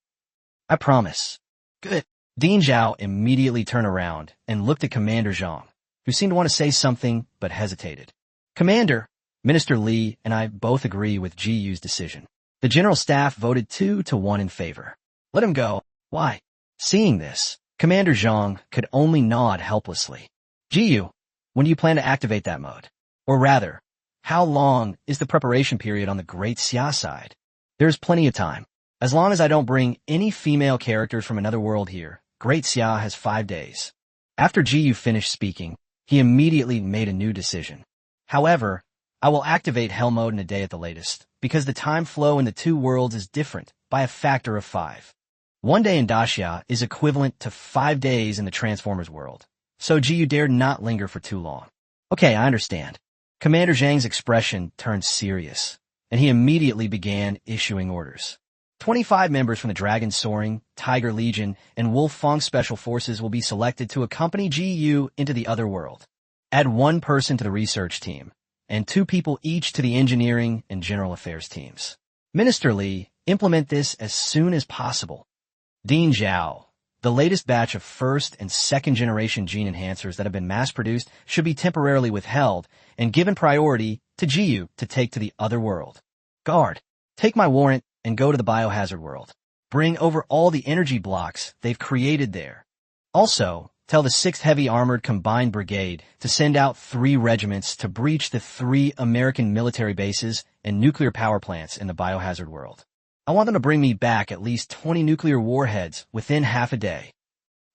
S1: I promise. Good. Dean Zhao immediately turned around and looked at Commander Zhang, who seemed to want to say something but hesitated. Commander, Minister Li and I both agree with Jiyu's decision. The General Staff voted 2-1 in favor. Let him go. Why? Seeing this, Commander Zhang could only nod helplessly. Jiyu, when do you plan to activate that mode? Or rather, how long is the preparation period on the Great Xia side? There's plenty of time. As long as I don't bring any female characters from another world here, Great Xia has 5 days. After Jiyu finished speaking, he immediately made a new decision. However, I will activate Hell mode in a day at the latest, because the time flow in the two worlds is different by a factor of 5. 1 day in Daxia is equivalent to 5 days in the Transformers world, so Jiyu dared not linger for too long. Okay, I understand. Commander Zhang's expression turned serious, and he immediately began issuing orders. 25 members from the Dragon Soaring, Tiger Legion, and Wolf Fong Special Forces will be selected to accompany Jiyu into the other world. Add 1 person to the research team, and 2 people each to the engineering and general affairs teams. Minister Li, implement this as soon as possible. Dean Zhao, the latest batch of first and second generation gene enhancers that have been mass-produced should be temporarily withheld and given priority to Jiyu to take to the other world. Guard, take my warrant and go to the biohazard world. Bring over all the energy blocks they've created there. Also, tell the 6th Heavy Armored Combined Brigade to send out 3 regiments to breach the 3 American military bases and nuclear power plants in the biohazard world. I want them to bring me back at least 20 nuclear warheads within half a day.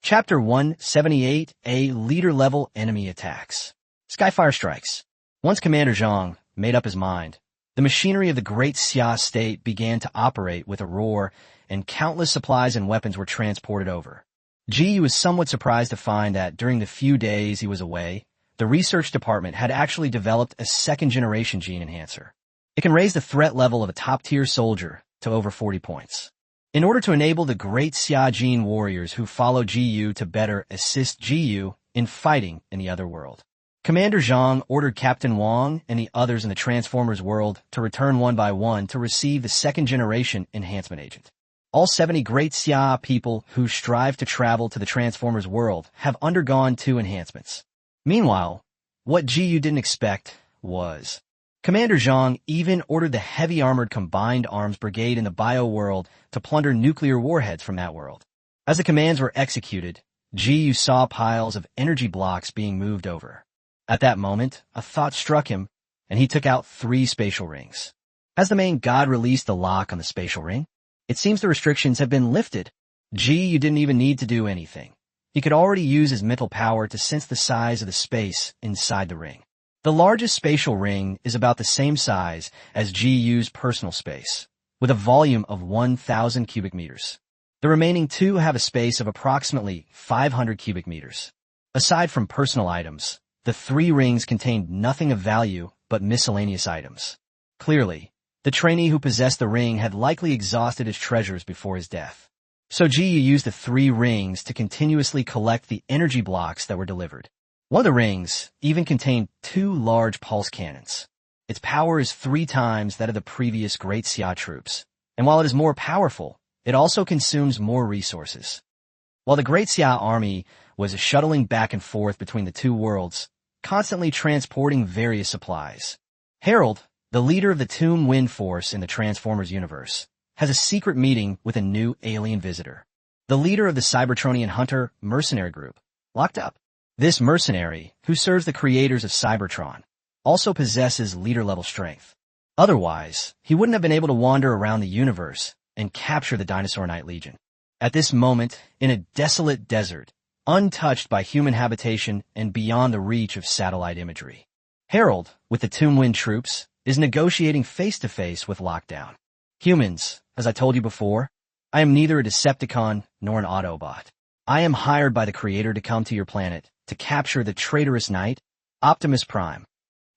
S1: Chapter 178A Leader-Level Enemy Attacks. Skyfire Strikes. Once Commander Zhang made up his mind, the machinery of the Great Xia state began to operate with a roar, and countless supplies and weapons were transported over. Jiyu was somewhat surprised to find that during the few days he was away, the research department had actually developed a 2nd-generation gene enhancer. It can raise the threat level of a top-tier soldier to over 40 points. In order to enable the great Xiajin warriors who follow GU to better assist GU in fighting in the other world, Commander Zhang ordered Captain Wang and the others in the Transformers world to return one by one to receive the second-generation enhancement agent. All 70 great Xia people who strive to travel to the Transformers world have undergone 2 enhancements. Meanwhile, what GU didn't expect was Commander Zhang even ordered the heavy armored combined arms brigade in the bio world to plunder nuclear warheads from that world. As the commands were executed, GU saw piles of energy blocks being moved over. At that moment, a thought struck him, and he took out 3 spatial rings. As the main god released the lock on the spatial ring, it seems the restrictions have been lifted. GU didn't even need to do anything. He could already use his mental power to sense the size of the space inside the ring. The largest spatial ring is about the same size as GU's personal space, with a volume of 1,000 cubic meters. The remaining 2 have a space of approximately 500 cubic meters. Aside from personal items, the 3 rings contained nothing of value but miscellaneous items. Clearly, the trainee who possessed the ring had likely exhausted his treasures before his death. So GU used the 3 rings to continuously collect the energy blocks that were delivered. One of the rings even contained 2 large pulse cannons. Its power is 3 times that of the previous Great Xia troops, and while it is more powerful, it also consumes more resources. While the Great Xia army was shuttling back and forth between the 2 worlds, constantly transporting various supplies, Harold, the leader of the Tomb Wind Force in the Transformers universe, has a secret meeting with a new alien visitor, the leader of the Cybertronian Hunter mercenary group, locked up. This mercenary, who serves the creators of Cybertron, also possesses leader-level strength. Otherwise, he wouldn't have been able to wander around the universe and capture the Dinosaur Knight Legion. At this moment, in a desolate desert, untouched by human habitation and beyond the reach of satellite imagery, Harold, with the Tomb Wind troops, is negotiating face-to-face with Lockdown. Humans, as I told you before, I am neither a Decepticon nor an Autobot. I am hired by the Creator to come to your planet to capture the traitorous knight, Optimus Prime.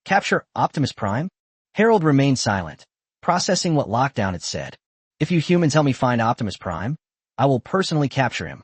S1: Capture Optimus Prime? Harold remained silent, processing what Lockdown had said. If you humans help me find Optimus Prime, I will personally capture him.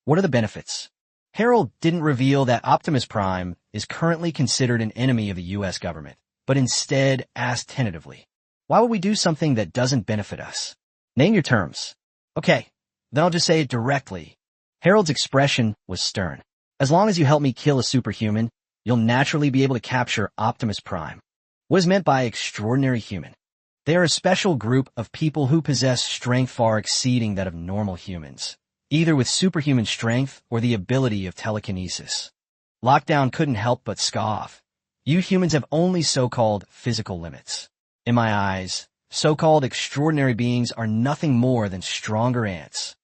S1: What are the benefits? Harold didn't reveal that Optimus Prime is currently considered an enemy of the U.S. government, but instead asked tentatively, why would we do something that doesn't benefit us? Name your terms. Okay, then I'll just say it directly. Harold's expression was stern. As long as you help me kill a superhuman, you'll naturally be able to capture Optimus Prime. What is meant by extraordinary human? They are a special group of people who possess strength far exceeding that of normal humans, either with superhuman strength or the ability of telekinesis. Lockdown couldn't help but scoff. You humans have only so-called physical limits. In my eyes, so-called extraordinary beings are nothing more than stronger ants.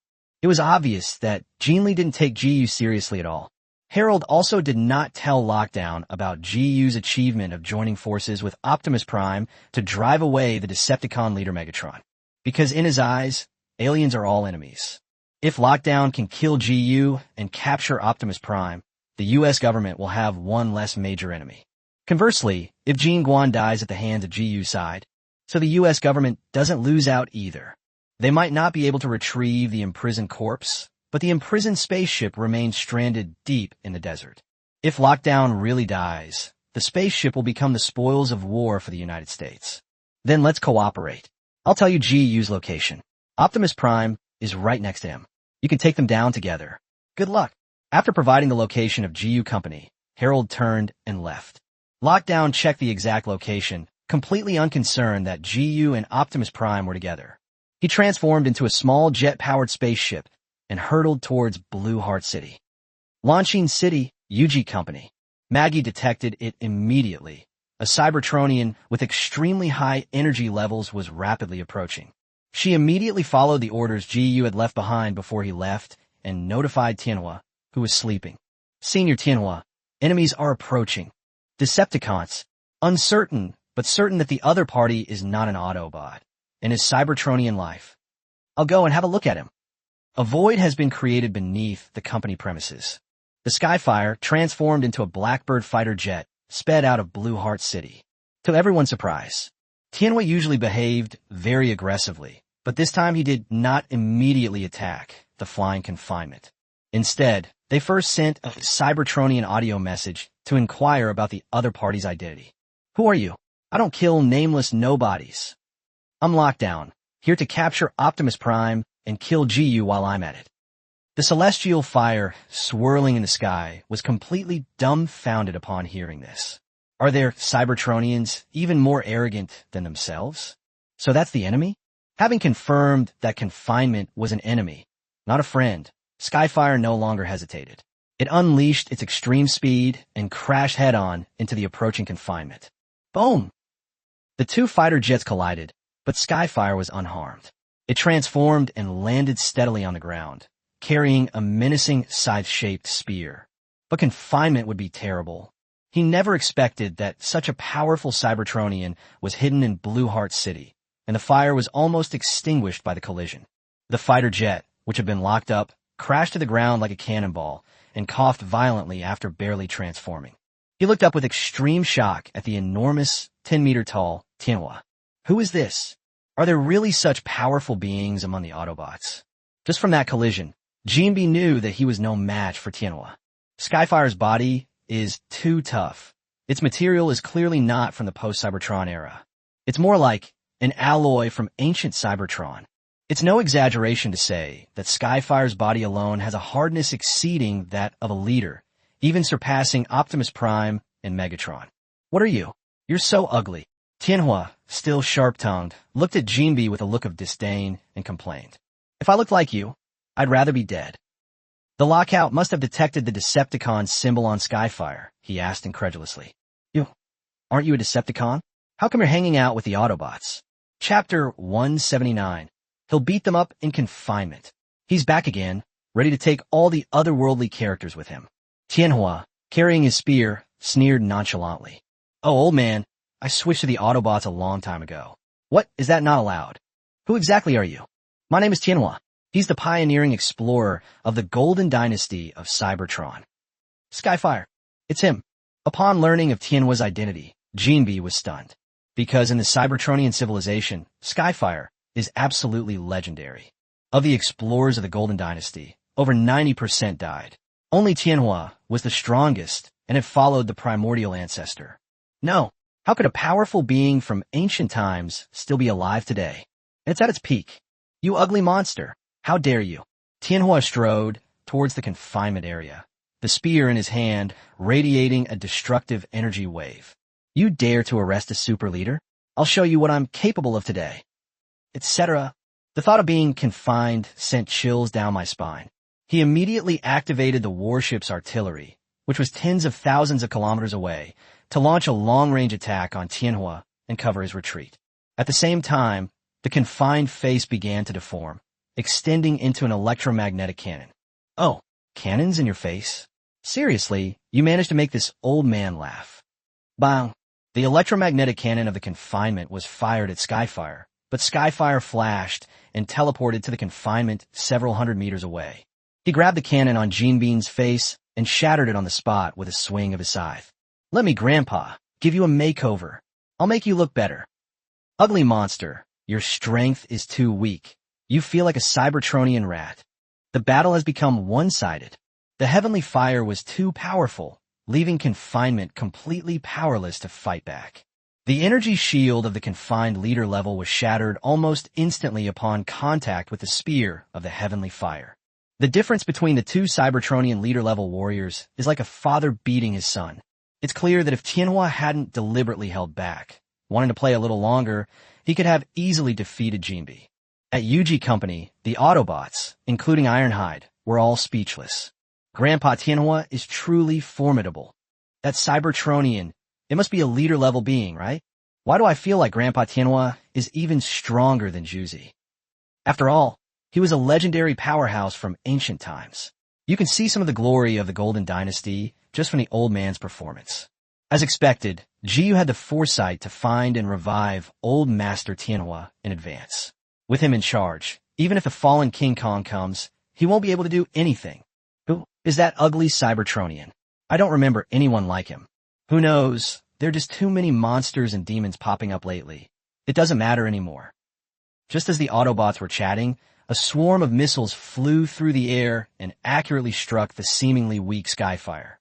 S1: It was obvious that Jean Lee didn't take GU seriously at all. Harold also did not tell Lockdown about GU's achievement of joining forces with Optimus Prime to drive away the Decepticon leader Megatron. Because in his eyes, aliens are all enemies. If Lockdown can kill GU and capture Optimus Prime, the U.S. government will have one less major enemy. Conversely, if Jean Guan dies at the hands of GU's side, so the U.S. government doesn't lose out either. They might not be able to retrieve the imprisoned corpse, but the imprisoned spaceship remains stranded deep in the desert. If Lockdown really dies, the spaceship will become the spoils of war for the United States. Then let's cooperate. I'll tell you GU's location. Optimus Prime is right next to him. You can take them down together. Good luck. After providing the location of GU Company, Harold turned and left. Lockdown checked the exact location, completely unconcerned that GU and Optimus Prime were together. He transformed into a small jet-powered spaceship and hurtled towards Blue Heart City. Launching City, UG Company. Maggie detected it immediately. A Cybertronian with extremely high energy levels was rapidly approaching. She immediately followed the orders GU had left behind before he left and notified Tianhua, who was sleeping. Senior Tianhua, enemies are approaching. Decepticons, uncertain, but certain that the other party is not an Autobot, and is Cybertronian life. I'll go and have a look at him. A void has been created beneath the company premises. The Skyfire, transformed into a Blackbird fighter jet, sped out of Blue Heart City. To everyone's surprise, Tianhua usually behaved very aggressively, but this time he did not immediately attack the flying confinement. Instead, they first sent a Cybertronian audio message to inquire about the other party's identity. Who are you? I don't kill nameless nobodies. I'm Lockdown, here to capture Optimus Prime and kill GU while I'm at it. The celestial fire swirling in the sky was completely dumbfounded upon hearing this. Are there Cybertronians even more arrogant than themselves? So that's the enemy? Having confirmed that confinement was an enemy, not a friend, Skyfire no longer hesitated. It unleashed its extreme speed and crashed head-on into the approaching confinement. Boom! The two fighter jets collided, but Skyfire was unharmed. It transformed and landed steadily on the ground, carrying a menacing scythe-shaped spear. But confinement would be terrible. He never expected that such a powerful Cybertronian was hidden in Blue Heart City, and the fire was almost extinguished by the collision. The fighter jet, which had been locked up, crashed to the ground like a cannonball and coughed violently after barely transforming. He looked up with extreme shock at the enormous 10-meter-tall Tianhua. Who is this? Are there really such powerful beings among the Autobots? Just from that collision, Jinbi knew that he was no match for Tianhua. Skyfire's body is too tough. Its material is clearly not from the post-Cybertron era. It's more like an alloy from ancient Cybertron. It's no exaggeration to say that Skyfire's body alone has a hardness exceeding that of a leader, even surpassing Optimus Prime and Megatron. What are you? You're so ugly. Tianhua, still sharp-tongued, looked at Jinbi with a look of disdain and complained. If I looked like you, I'd rather be dead. The lockout must have detected the Decepticon symbol on Skyfire, he asked incredulously. Aren't you a Decepticon? How come you're hanging out with the Autobots? Chapter 179. He'll beat them up in confinement. He's back again, ready to take all the otherworldly characters with him. Tianhua, carrying his spear, sneered nonchalantly. Oh, old man, I switched to the Autobots a long time ago. What, is that not allowed? Who exactly are you? My name is Tianhua. He's the pioneering explorer of the Golden Dynasty of Cybertron. Skyfire. It's him. Upon learning of Tianhua's identity, Jinbi was stunned. Because in the Cybertronian civilization, Skyfire is absolutely legendary. Of the explorers of the Golden Dynasty, over 90% died. Only Tianhua was the strongest and had followed the primordial ancestor. No, how could a powerful being from ancient times still be alive today? It's at its peak. You ugly monster. How dare you? Tianhua strode towards the confinement area, the spear in his hand radiating a destructive energy wave. You dare to arrest a super leader? I'll show you what I'm capable of today. Etc. The thought of being confined sent chills down my spine. He immediately activated the warship's artillery, which was tens of thousands of kilometers away, to launch a long-range attack on Tianhua and cover his retreat. At the same time, the confined face began to deform, extending into an electromagnetic cannon. Oh, cannons in your face? Seriously, you managed to make this old man laugh. Bang! The electromagnetic cannon of the confinement was fired at Skyfire, but Skyfire flashed and teleported to the confinement several hundred meters away. He grabbed the cannon on Jinbi's face and shattered it on the spot with a swing of his scythe. Let me, Grandpa, give you a makeover. I'll make you look better. Ugly monster, your strength is too weak. You feel like a Cybertronian rat. The battle has become one-sided. The heavenly fire was too powerful, leaving confinement completely powerless to fight back. The energy shield of the confined leader level was shattered almost instantly upon contact with the spear of the heavenly fire. The difference between the two Cybertronian leader-level warriors is like a father beating his son. It's clear that if Tianhua hadn't deliberately held back, wanting to play a little longer, he could have easily defeated Jinbi. At UG Company, the Autobots, including Ironhide, were all speechless. Grandpa Tianhua is truly formidable. That Cybertronian, it must be a leader-level being, right? Why do I feel like Grandpa Tianhua is even stronger than Juzi? After all, he was a legendary powerhouse from ancient times. You can see some of the glory of the Golden Dynasty just from the old man's performance. As expected, Jiu had the foresight to find and revive old Master Tianhua in advance. With him in charge, even if the fallen King Kong comes, he won't be able to do anything. Who is that ugly Cybertronian? I don't remember anyone like him. Who knows? There are just too many monsters and demons popping up lately. It doesn't matter anymore. Just as the Autobots were chatting, a swarm of missiles flew through the air and accurately struck the seemingly weak Skyfire.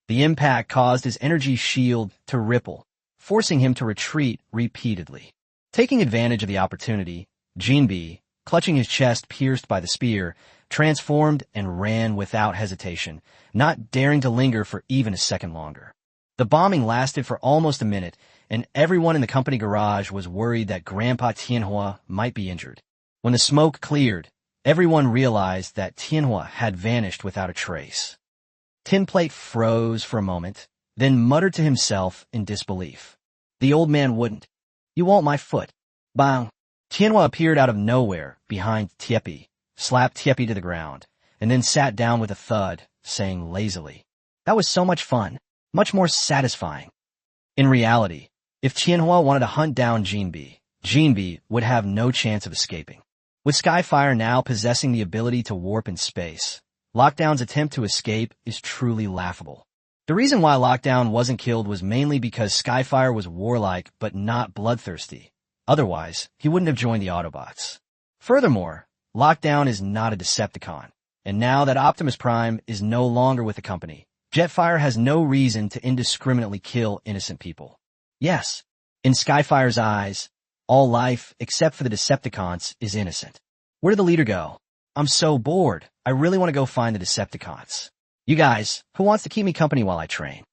S1: The impact caused his energy shield to ripple, forcing him to retreat repeatedly. Taking advantage of the opportunity, Jinbe, clutching his chest pierced by the spear, transformed and ran without hesitation, not daring to linger for even a second longer. The bombing lasted for almost a minute, and everyone in the company garage was worried that Grandpa Tianhua might be injured. When the smoke cleared, everyone realized that Tianhua had vanished without a trace. Tinplate froze for a moment, then muttered to himself in disbelief. The old man wouldn't. You want my foot? Bang! Tianhua appeared out of nowhere behind Tiepi, slapped Tiepi to the ground, and then sat down with a thud, saying lazily, "That was so much fun, much more satisfying." In reality, if Tianhua wanted to hunt down Jinbe would have no chance of escaping. With Skyfire now possessing the ability to warp in space, Lockdown's attempt to escape is truly laughable. The reason why Lockdown wasn't killed was mainly because Skyfire was warlike but not bloodthirsty. Otherwise, he wouldn't have joined the Autobots. Furthermore, Lockdown is not a Decepticon, and now that Optimus Prime is no longer with the company, Jetfire has no reason to indiscriminately kill innocent people. Yes, in Skyfire's eyes, all life, except for the Decepticons, is innocent. Where did the leader go? I'm so bored. I really want to go find the Decepticons. You guys, who wants to keep me company while I train?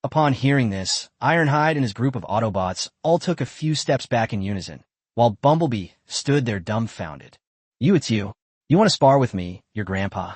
S1: Upon hearing this, Ironhide and his group of Autobots all took a few steps back in unison, while Bumblebee stood there dumbfounded. It's you. You want to spar with me, your grandpa?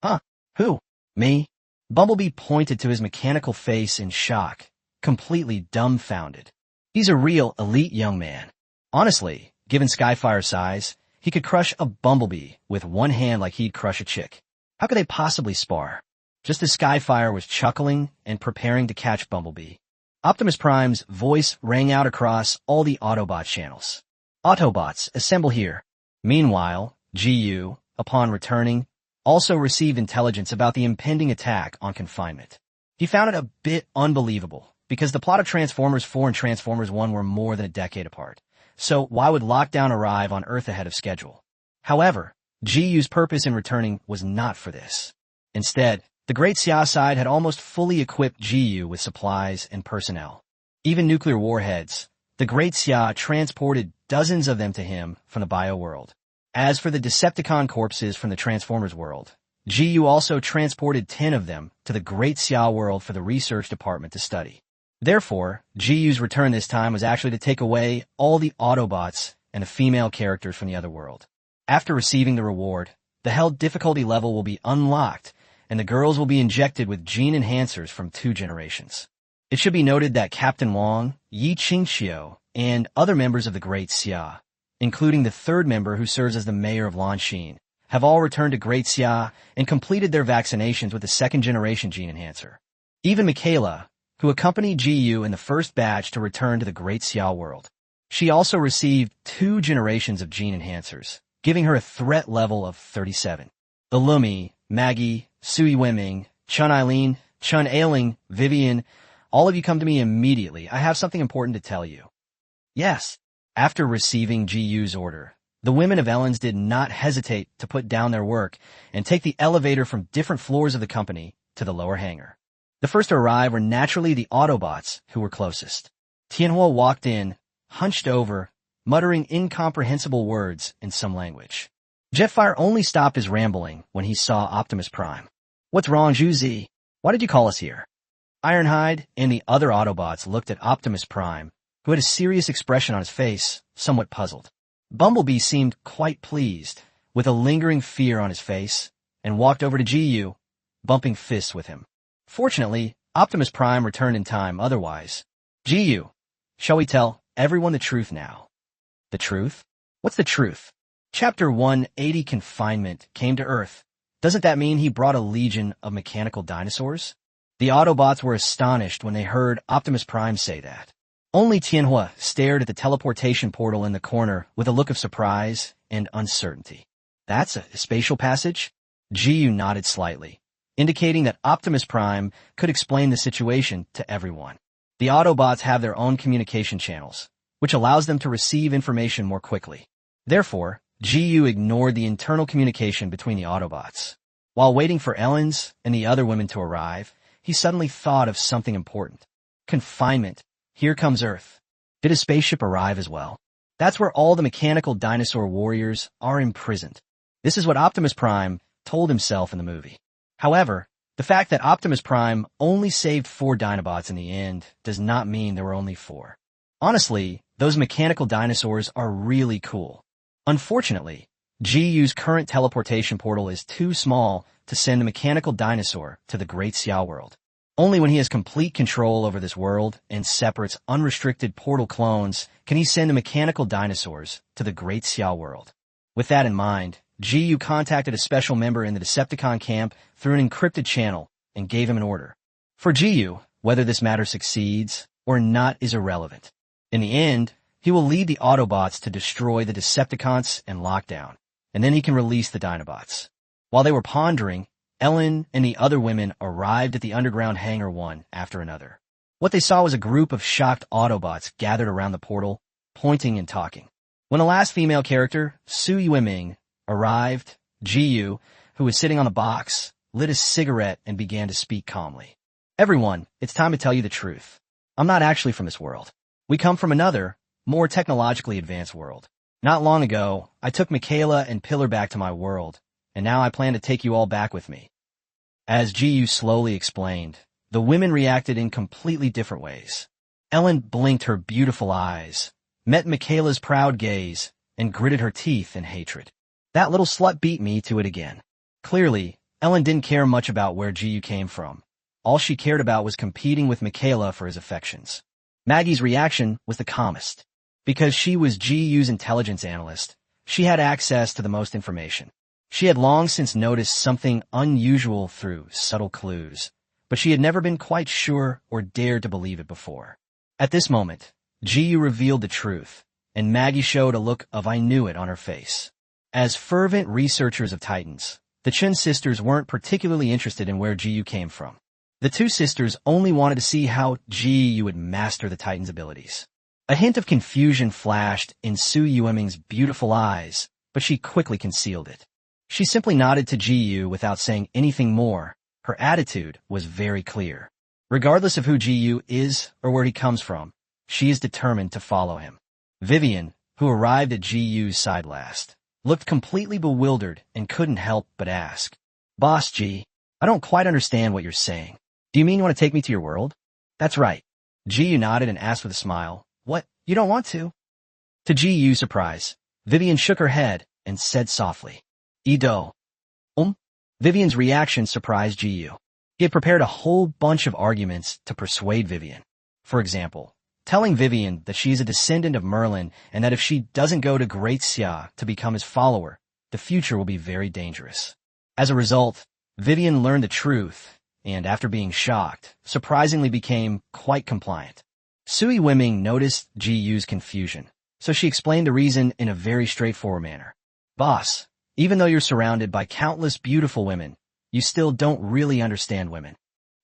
S1: Huh? Who? Me? Bumblebee pointed to his mechanical face in shock, completely dumbfounded. He's a real elite young man. Honestly, given Skyfire's size, he could crush a Bumblebee with one hand like he'd crush a chick. How could they possibly spar? Just as Skyfire was chuckling and preparing to catch Bumblebee, Optimus Prime's voice rang out across all the Autobot channels. Autobots, assemble here. Meanwhile, GU, upon returning, also received intelligence about the impending attack on confinement. He found it a bit unbelievable, because the plot of Transformers 4 and Transformers 1 were more than a decade apart. So why would Lockdown arrive on Earth ahead of schedule? However, GU's purpose in returning was not for this. Instead, the Great Xia side had almost fully equipped GU with supplies and personnel. Even nuclear warheads, the Great Xia transported dozens of them to him from the bio world. As for the Decepticon corpses from the Transformers world, GU also transported 10 of them to the Great Xia world for the research department to study. Therefore, GU's return this time was actually to take away all the Autobots and the female characters from the other world. After receiving the reward, the Hell difficulty level will be unlocked, and the girls will be injected with gene enhancers from 2 generations. It should be noted that Captain Wong, Yi Qingxiu, and other members of the Great Xia, including the 3rd member who serves as the mayor of Lanxin, have all returned to Great Xia and completed their vaccinations with the 2nd generation gene enhancer. Even Michaela, who accompanied GU in the first batch to return to the Great Xia world. She also received 2 generations of gene enhancers, giving her a threat level of 37. Illumi, Maggie, Sui Weming, Chun Eileen, Chun Ailing, Vivian, all of you come to me immediately. I have something important to tell you. Yes. After receiving GU's order, the women of Ellens did not hesitate to put down their work and take the elevator from different floors of the company to the lower hangar. The first to arrive were naturally the Autobots, who were closest. Tianhua walked in, hunched over, muttering incomprehensible words in some language. Jetfire only stopped his rambling when he saw Optimus Prime. What's wrong, Zhu? Why did you call us here? Ironhide and the other Autobots looked at Optimus Prime, who had a serious expression on his face, somewhat puzzled. Bumblebee seemed quite pleased, with a lingering fear on his face, and walked over to GU, bumping fists with him. Fortunately, Optimus Prime returned in time otherwise. GU, shall we tell everyone the truth now? The truth? What's the truth? Chapter 180 Confinement came to Earth. Doesn't that mean he brought a legion of mechanical dinosaurs? The Autobots were astonished when they heard Optimus Prime say that. Only Tianhua stared at the teleportation portal in the corner with a look of surprise and uncertainty. That's a spatial passage? GU nodded slightly, indicating that Optimus Prime could explain the situation to everyone. The Autobots have their own communication channels, which allows them to receive information more quickly. Therefore, GU ignored the internal communication between the Autobots. While waiting for Ellen's and the other women to arrive, he suddenly thought of something important. Confinement. Here comes Earth. Did a spaceship arrive as well? That's where all the mechanical dinosaur warriors are imprisoned. This is what Optimus Prime told himself in the movie. However, the fact that Optimus Prime only saved 4 Dinobots in the end does not mean there were only 4. Honestly, those mechanical dinosaurs are really cool. Unfortunately, GU's current teleportation portal is too small to send a mechanical dinosaur to the Great Xia world. Only when he has complete control over this world and separates unrestricted portal clones can he send the mechanical dinosaurs to the Great Xia world. With that in mind, GU contacted a special member in the Decepticon camp through an encrypted channel and gave him an order. For GU, whether this matter succeeds or not is irrelevant. In the end, he will lead the Autobots to destroy the Decepticons and lockdown, and then he can release the Dinobots. While they were pondering, Ellen and the other women arrived at the underground hangar one after another. What they saw was a group of shocked Autobots gathered around the portal, pointing and talking. When the last female character, Su Yueming, arrived, GU, who was sitting on the box, lit a cigarette and began to speak calmly. Everyone, it's time to tell you the truth. I'm not actually from this world. We come from another, more technologically advanced world. Not long ago, I took Michaela and Pillar back to my world, and now I plan to take you all back with me. As GU slowly explained, the women reacted in completely different ways. Ellen blinked her beautiful eyes, met Michaela's proud gaze, and gritted her teeth in hatred. That little slut beat me to it again. Clearly, Ellen didn't care much about where GU came from. All she cared about was competing with Michaela for his affections. Maggie's reaction was the calmest. Because she was GU's intelligence analyst, she had access to the most information. She had long since noticed something unusual through subtle clues, but she had never been quite sure or dared to believe it before. At this moment, GU revealed the truth, and Maggie showed a look of I knew it on her face. As fervent researchers of Titans, the Chen sisters weren't particularly interested in where GU came from. The two sisters only wanted to see how GU would master the Titan's abilities. A hint of confusion flashed in Su Yueming's beautiful eyes, but she quickly concealed it. She simply nodded to GU without saying anything more. Her attitude was very clear. Regardless of who GU is or where he comes from, she is determined to follow him. Vivian, who arrived at GU's side last, looked completely bewildered and couldn't help but ask, "Boss G, I don't quite understand what you're saying. Do you mean you want to take me to your world?" "That's right." GU nodded and asked with a smile, "What, you don't want to?" To GU's surprise, Vivian shook her head and said softly, "Ido." Vivian's reaction surprised GU. He had prepared a whole bunch of arguments to persuade Vivian. For example, telling Vivian that she is a descendant of Merlin and that if she doesn't go to Great Xia to become his follower, the future will be very dangerous. As a result, Vivian learned the truth and, after being shocked, surprisingly became quite compliant. Sui Wiming noticed GU's confusion, so she explained the reason in a very straightforward manner. "Boss, even though you're surrounded by countless beautiful women, you still don't really understand women."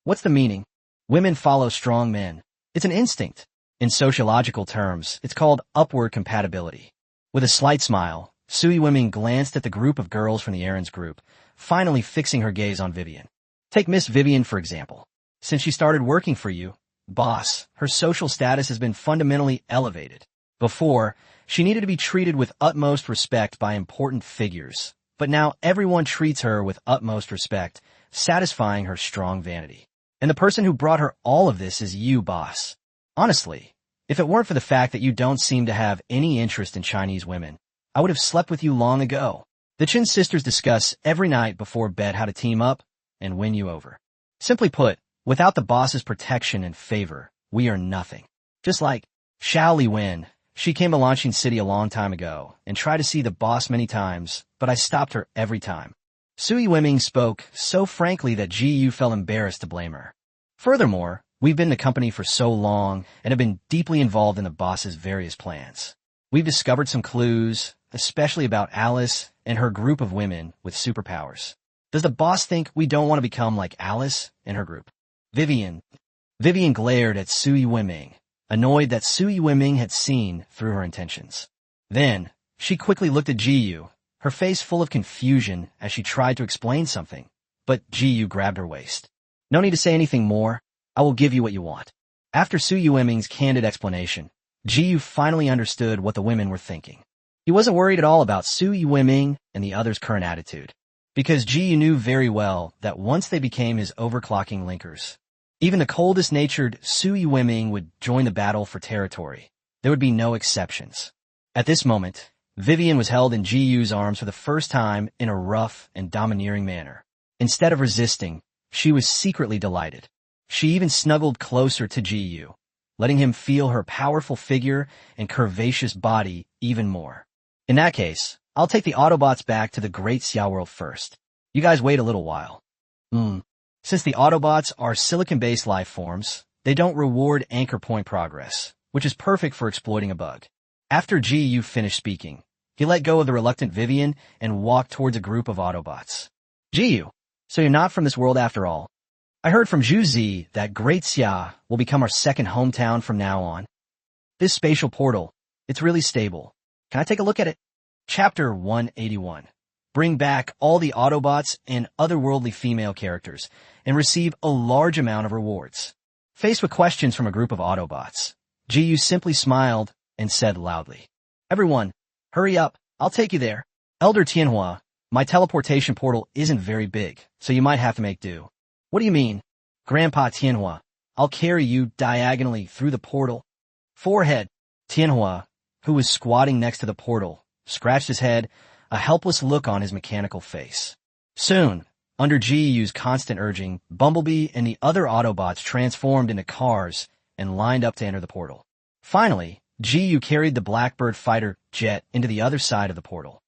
S1: "What's the meaning?" "Women follow strong men. It's an instinct. In sociological terms, it's called upward compatibility." With a slight smile, Sui Wiming glanced at the group of girls from the Aaron's group, finally fixing her gaze on Vivian. "Take Miss Vivian, for example. Since she started working for you, boss, her social status has been fundamentally elevated. Before, she needed to be treated with utmost respect by important figures, but now everyone treats her with utmost respect, satisfying her strong vanity. And the person who brought her all of this is you, boss. Honestly, if it weren't for the fact that you don't seem to have any interest in Chinese women, I would have slept with you long ago." The Chin sisters discuss every night before bed how to team up and win you over. Simply put, without the boss's protection and favor, we are nothing. Just like Xiao Li Wen, she came to Launching City a long time ago and tried to see the boss many times, but I stopped her every time. Sui Wiming spoke so frankly that GU felt embarrassed to blame her. Furthermore, we've been in the company for so long and have been deeply involved in the boss's various plans. We've discovered some clues, especially about Alice and her group of women with superpowers. Does the boss think we don't want to become like Alice and her group?" Vivian glared at Sui Wiming, annoyed that Su Yueming had seen through her intentions. Then, she quickly looked at Jiyu, her face full of confusion as she tried to explain something, but Jiyu grabbed her waist. No need to say anything more. I will give you what you want. After Su Yueming's candid explanation, Jiyu finally understood what the women were thinking. He wasn't worried at all about Su Yueming and the others' current attitude, because Jiyu knew very well that once they became his overclocking linkers, even the coldest-natured Su Yueming would join the battle for territory. There would be no exceptions. At this moment, Vivian was held in Jiyu's arms for the first time in a rough and domineering manner. Instead of resisting, she was secretly delighted. She even snuggled closer to Jiyu, letting him feel her powerful figure and curvaceous body even more. In that case, I'll take the Autobots back to the Great Xia world first. You guys wait a little while. Since the Autobots are silicon-based life forms, they don't reward anchor point progress, which is perfect for exploiting a bug. After Jiyu finished speaking, he let go of the reluctant Vivian and walked towards a group of Autobots. Jiyu, so you're not from this world after all. I heard from Zhu Zi that Great Xia will become our second hometown from now on. This spatial portal, it's really stable. Can I take a look at it? Chapter 181. Bring back all the Autobots and otherworldly female characters and receive a large amount of rewards. Faced with questions from a group of Autobots, Jiyu simply smiled and said loudly, "Everyone, hurry up, I'll take you there. Elder Tianhua, my teleportation portal isn't very big, so you might have to make do." "What do you mean?" "Grandpa Tianhua, I'll carry you diagonally through the portal." Forehead. Tianhua, who was squatting next to the portal, scratched his head, a helpless look on his mechanical face. Soon, under Jiyu's constant urging, Bumblebee and the other Autobots transformed into cars and lined up to enter the portal. Finally, Jiyu carried the Blackbird fighter jet into the other side of the portal,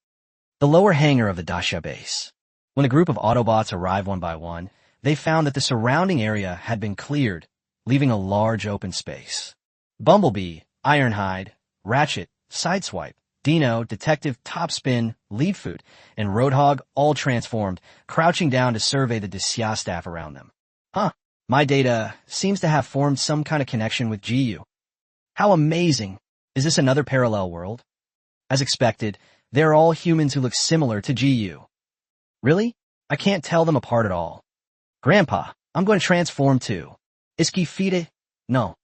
S1: the lower hangar of the Dacia base. When the group of Autobots arrived one by one, they found that the surrounding area had been cleared, leaving a large open space. Bumblebee, Ironhide, Ratchet, Sideswipe, Dino, Detective, Topspin, Leadfoot, and Roadhog all transformed, crouching down to survey the Dacia staff around them. My data seems to have formed some kind of connection with Jiyu. How amazing! Is this another parallel world? As expected, they're all humans who look similar to Jiyu. Really? I can't tell them apart at all. Grandpa, I'm going to transform too. Iski fide? No.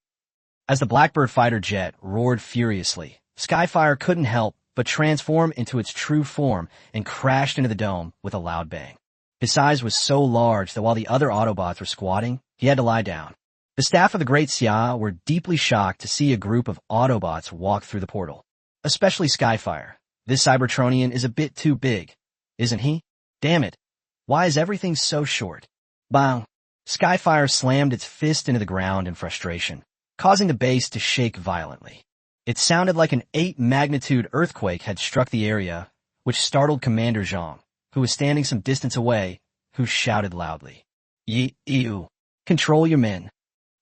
S1: As the Blackbird fighter jet roared furiously, Skyfire couldn't help but transform into its true form and crashed into the dome with a loud bang. His size was so large that while the other Autobots were squatting, he had to lie down. The staff of the Great Xia were deeply shocked to see a group of Autobots walk through the portal. Especially Skyfire. This Cybertronian is a bit too big, isn't he? Damn it. Why is everything so short? Bang! Skyfire slammed its fist into the ground in frustration, causing the base to shake violently. It sounded like an 8-magnitude earthquake had struck the area, which startled Commander Zhang, who was standing some distance away, who shouted loudly, "You! Control your men.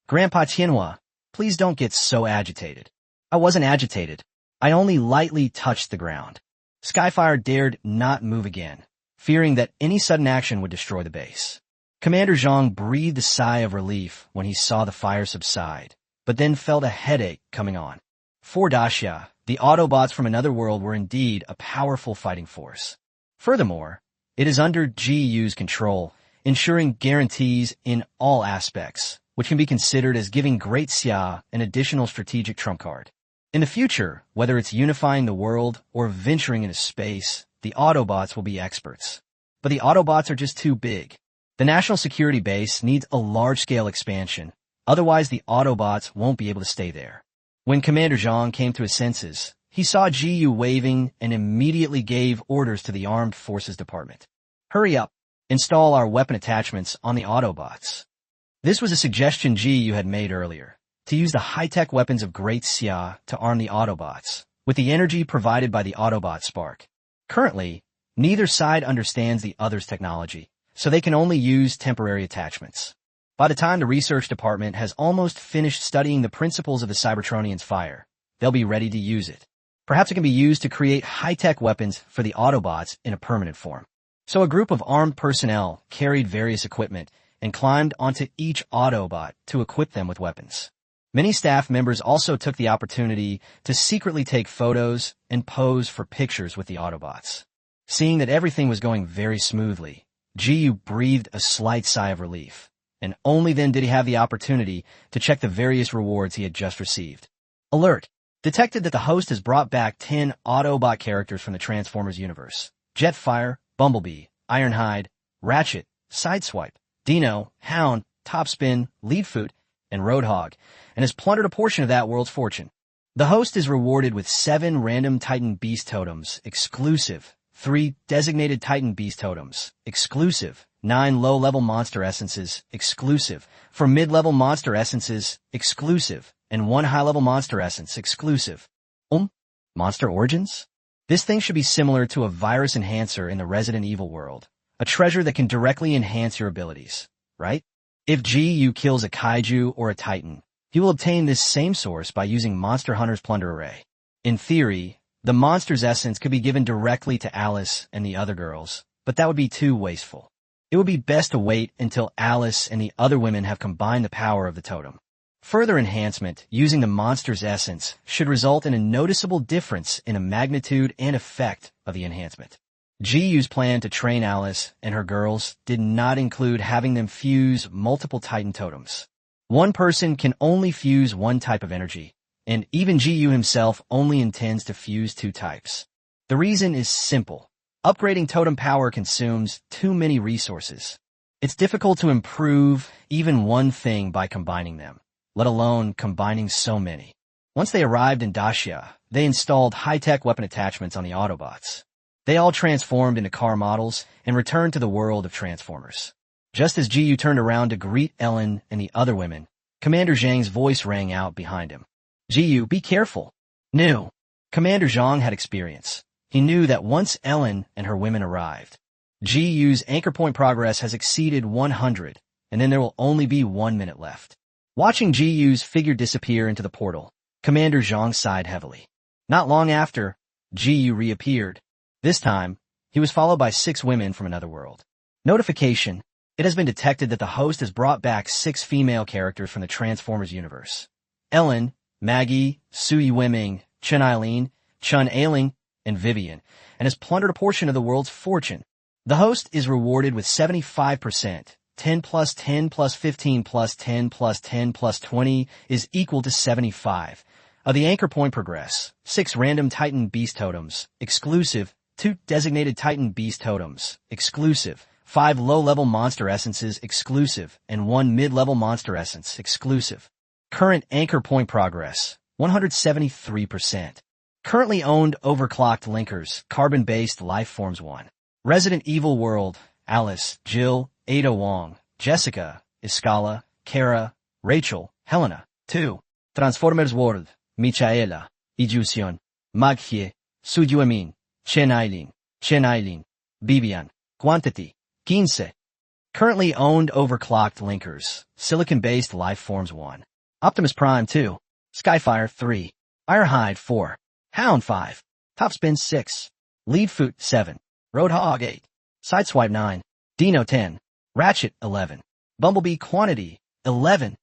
S1: Grandpa Tianhua, please don't get so agitated." I wasn't agitated. I only lightly touched the ground. Skyfire dared not move again, fearing that any sudden action would destroy the base. Commander Zhang breathed a sigh of relief when he saw the fire subside, but then felt a headache coming on. For Dacia, the Autobots from another world were indeed a powerful fighting force. Furthermore, it is under Jiyu's control, ensuring guarantees in all aspects, which can be considered as giving Great Xia an additional strategic trump card. In the future, whether it's unifying the world or venturing into space, the Autobots will be experts. But the Autobots are just too big. The national security base needs a large-scale expansion, otherwise the Autobots won't be able to stay there. When Commander Zhang came to his senses, he saw Jiyu waving and immediately gave orders to the Armed Forces Department. "Hurry up, install our weapon attachments on the Autobots." This was a suggestion Jiyu had made earlier, to use the high-tech weapons of Great Xia to arm the Autobots, with the energy provided by the Autobot spark. Currently, neither side understands the other's technology, so they can only use temporary attachments. By the time the research department has almost finished studying the principles of the Cybertronian's fire, they'll be ready to use it. Perhaps it can be used to create high-tech weapons for the Autobots in a permanent form. So a group of armed personnel carried various equipment and climbed onto each Autobot to equip them with weapons. Many staff members also took the opportunity to secretly take photos and pose for pictures with the Autobots. Seeing that everything was going very smoothly, Jiyu breathed a slight sigh of relief, and only then did he have the opportunity to check the various rewards he had just received. Alert! Detected that the host has brought back 10 Autobot characters from the Transformers universe. Jetfire, Bumblebee, Ironhide, Ratchet, Sideswipe, Dino, Hound, Topspin, Leadfoot, and Roadhog, and has plundered a portion of that world's fortune. The host is rewarded with 7 random Titan Beast Totems, exclusive, 3 designated Titan Beast Totems, exclusive, 9 low-level Monster Essences, exclusive, 4 mid-level Monster Essences, exclusive, and 1 high-level Monster Essence, exclusive. Monster Origins? This thing should be similar to a virus enhancer in the Resident Evil world, a treasure that can directly enhance your abilities, right? If GU kills a kaiju or a titan, he will obtain this same source by using Monster Hunter's Plunder Array. In theory, the monster's essence could be given directly to Alice and the other girls, but that would be too wasteful. It would be best to wait until Alice and the other women have combined the power of the totem. Further enhancement using the monster's essence should result in a noticeable difference in the magnitude and effect of the enhancement. GU's plan to train Alice and her girls did not include having them fuse multiple Titan totems. One person can only fuse one type of energy, and even GU himself only intends to fuse 2 types. The reason is simple. Upgrading totem power consumes too many resources. It's difficult to improve even one thing by combining them, let alone combining so many. Once they arrived in Dacia, they installed high-tech weapon attachments on the Autobots. They all transformed into car models and returned to the world of Transformers. Just as GU turned around to greet Ellen and the other women, Commander Zhang's voice rang out behind him. GU, be careful. No. Commander Zhang had experience. He knew that once Ellen and her women arrived, GU's anchor point progress has exceeded 100, and then there will only be 1 minute left. Watching GU's figure disappear into the portal, Commander Zhang sighed heavily. Not long after, GU reappeared. This time, he was followed by 6 women from another world. Notification. It has been detected that the host has brought back 6 female characters from the Transformers universe. Ellen, Maggie, Sui Wiming, Chen Eileen, Chun Ailing, and Vivian, and has plundered a portion of the world's fortune. The host is rewarded with 75%. 10 plus 10 plus 15 plus 10 plus 10 plus 20 is equal to 75. Of the anchor point progress, 6 random Titan Beast Totems, exclusive, 2 designated Titan Beast Totems, exclusive, 5 low-level Monster Essences, exclusive, and 1 mid-level Monster Essence, exclusive. Current anchor point progress, 173%. Currently owned overclocked linkers, carbon-based life forms 1. Resident Evil World, Alice, Jill, Ada Wong, Jessica, Iskala, Kara, Rachel, Helena. 2. Transformers World, Michaela, Ijusion, Maghye, Sujuamin, Chen Eileen, Bibian. Quantity, 15. Currently owned overclocked linkers, silicon-based life forms 1. Optimus Prime 2. Skyfire 3. Ironhide 4. Hound 5. Topspin 6. Leadfoot 7. Roadhog 8. Sideswipe 9. Dino 10. Ratchet 11. Bumblebee Quantity 11.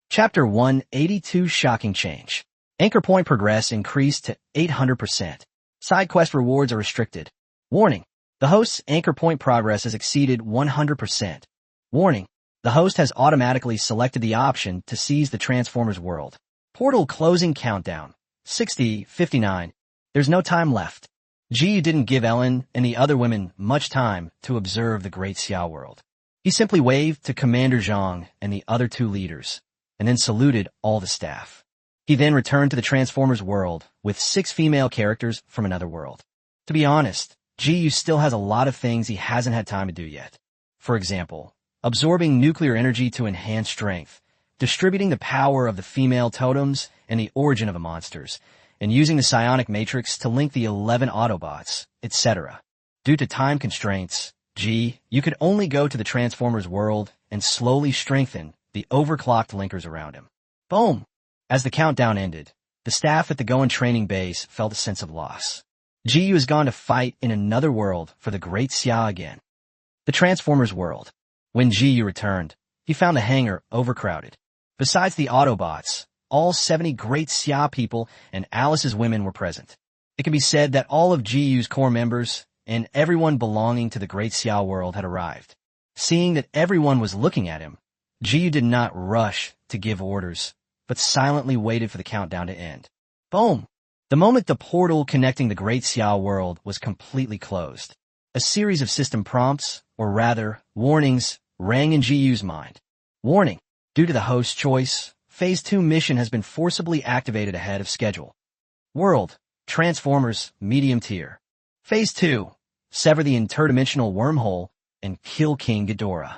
S1: Chapter 182 Shocking Change. Anchor point progress increased to 800%. Side quest rewards are restricted. Warning. The host's anchor point progress has exceeded 100%. Warning. The host has automatically selected the option to seize the Transformers world. Portal closing countdown. 60, 59. There's no time left. Ji didn't give Ellen and the other women much time to observe the Great Xiao world. He simply waved to Commander Zhang and the other 2 leaders, and then saluted all the staff. He then returned to the Transformers world with 6 female characters from another world. To be honest, Ji still has a lot of things he hasn't had time to do yet. For example, absorbing nuclear energy to enhance strength, distributing the power of the female totems and the origin of the monsters, and using the psionic matrix to link the 11 Autobots, etc. Due to time constraints, you could only go to the Transformers world and slowly strengthen the overclocked linkers around him. Boom! As the countdown ended, the staff at the Goen training base felt a sense of loss. GU has gone to fight in another world for the Great Xia again. The Transformers world. When GU returned, he found the hangar overcrowded. Besides the Autobots, all 70 great Xia people and Alice's women were present. It can be said that all of Jiyu's core members and everyone belonging to the great Xia world had arrived. Seeing that everyone was looking at him, Jiyu did not rush to give orders, but silently waited for the countdown to end. Boom! The moment the portal connecting the great Xia world was completely closed, a series of system prompts, or rather, warnings, rang in Jiyu's mind. Warning! Due to the host's choice, Phase 2 mission has been forcibly activated ahead of schedule. World, Transformers, Medium Tier. Phase 2, sever the interdimensional wormhole and kill King Ghidorah.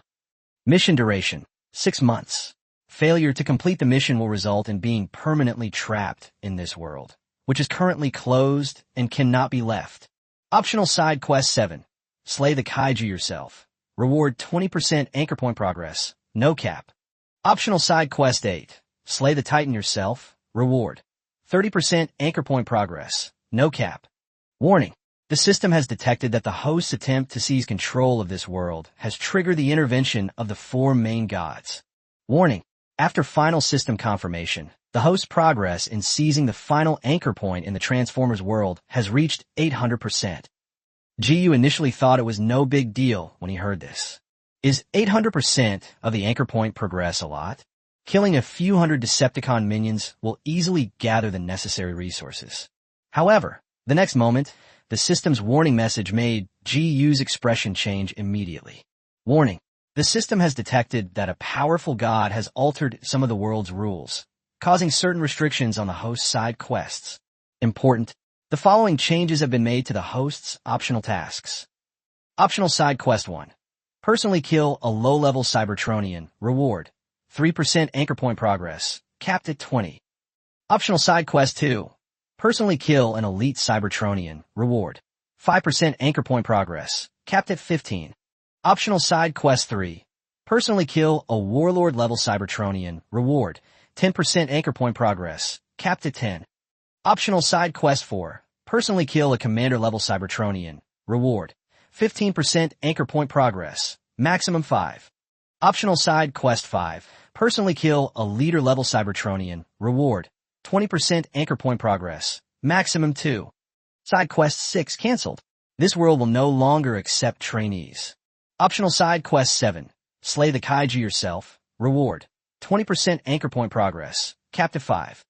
S1: Mission duration, 6 months. Failure to complete the mission will result in being permanently trapped in this world, which is currently closed and cannot be left. Optional Side Quest 7, slay the kaiju yourself. Reward 20% anchor point progress, no cap. Optional Side Quest 8, slay the titan yourself. Reward 30% anchor point progress, no cap. Warning. The system has detected that the host's attempt to seize control of this world has triggered the intervention of the 4 main gods. Warning. After final system confirmation, the host's progress in seizing the final anchor point in the Transformers world has reached 800%. Jiyu initially thought it was no big deal when he heard this. Is 800% of the anchor point progress a lot? Killing a few hundred Decepticon minions will easily gather the necessary resources. However, the next moment, the system's warning message made Jiyu's expression change immediately. Warning. The system has detected that a powerful god has altered some of the world's rules, causing certain restrictions on the host's side quests. Important. The following changes have been made to the host's optional tasks. Optional Side Quest 1. Personally kill a low-level Cybertronian. Reward 3% anchor point progress, capped at 20. Optional Side Quest 2. Personally kill an elite Cybertronian. Reward 5% anchor point progress, capped at 15. Optional Side Quest 3. Personally kill a Warlord-level Cybertronian. Reward 10% anchor point progress, capped at 10. Optional Side Quest 4. Personally kill a Commander-level Cybertronian. Reward 15% anchor point progress, maximum 5. Optional Side Quest 5. Personally kill a Leader-level Cybertronian. Reward 20% anchor point progress, maximum 2. Side Quest 6 cancelled. This world will no longer accept trainees. Optional Side Quest 7. Slay the kaiju yourself. Reward 20% anchor point progress, capped at 5.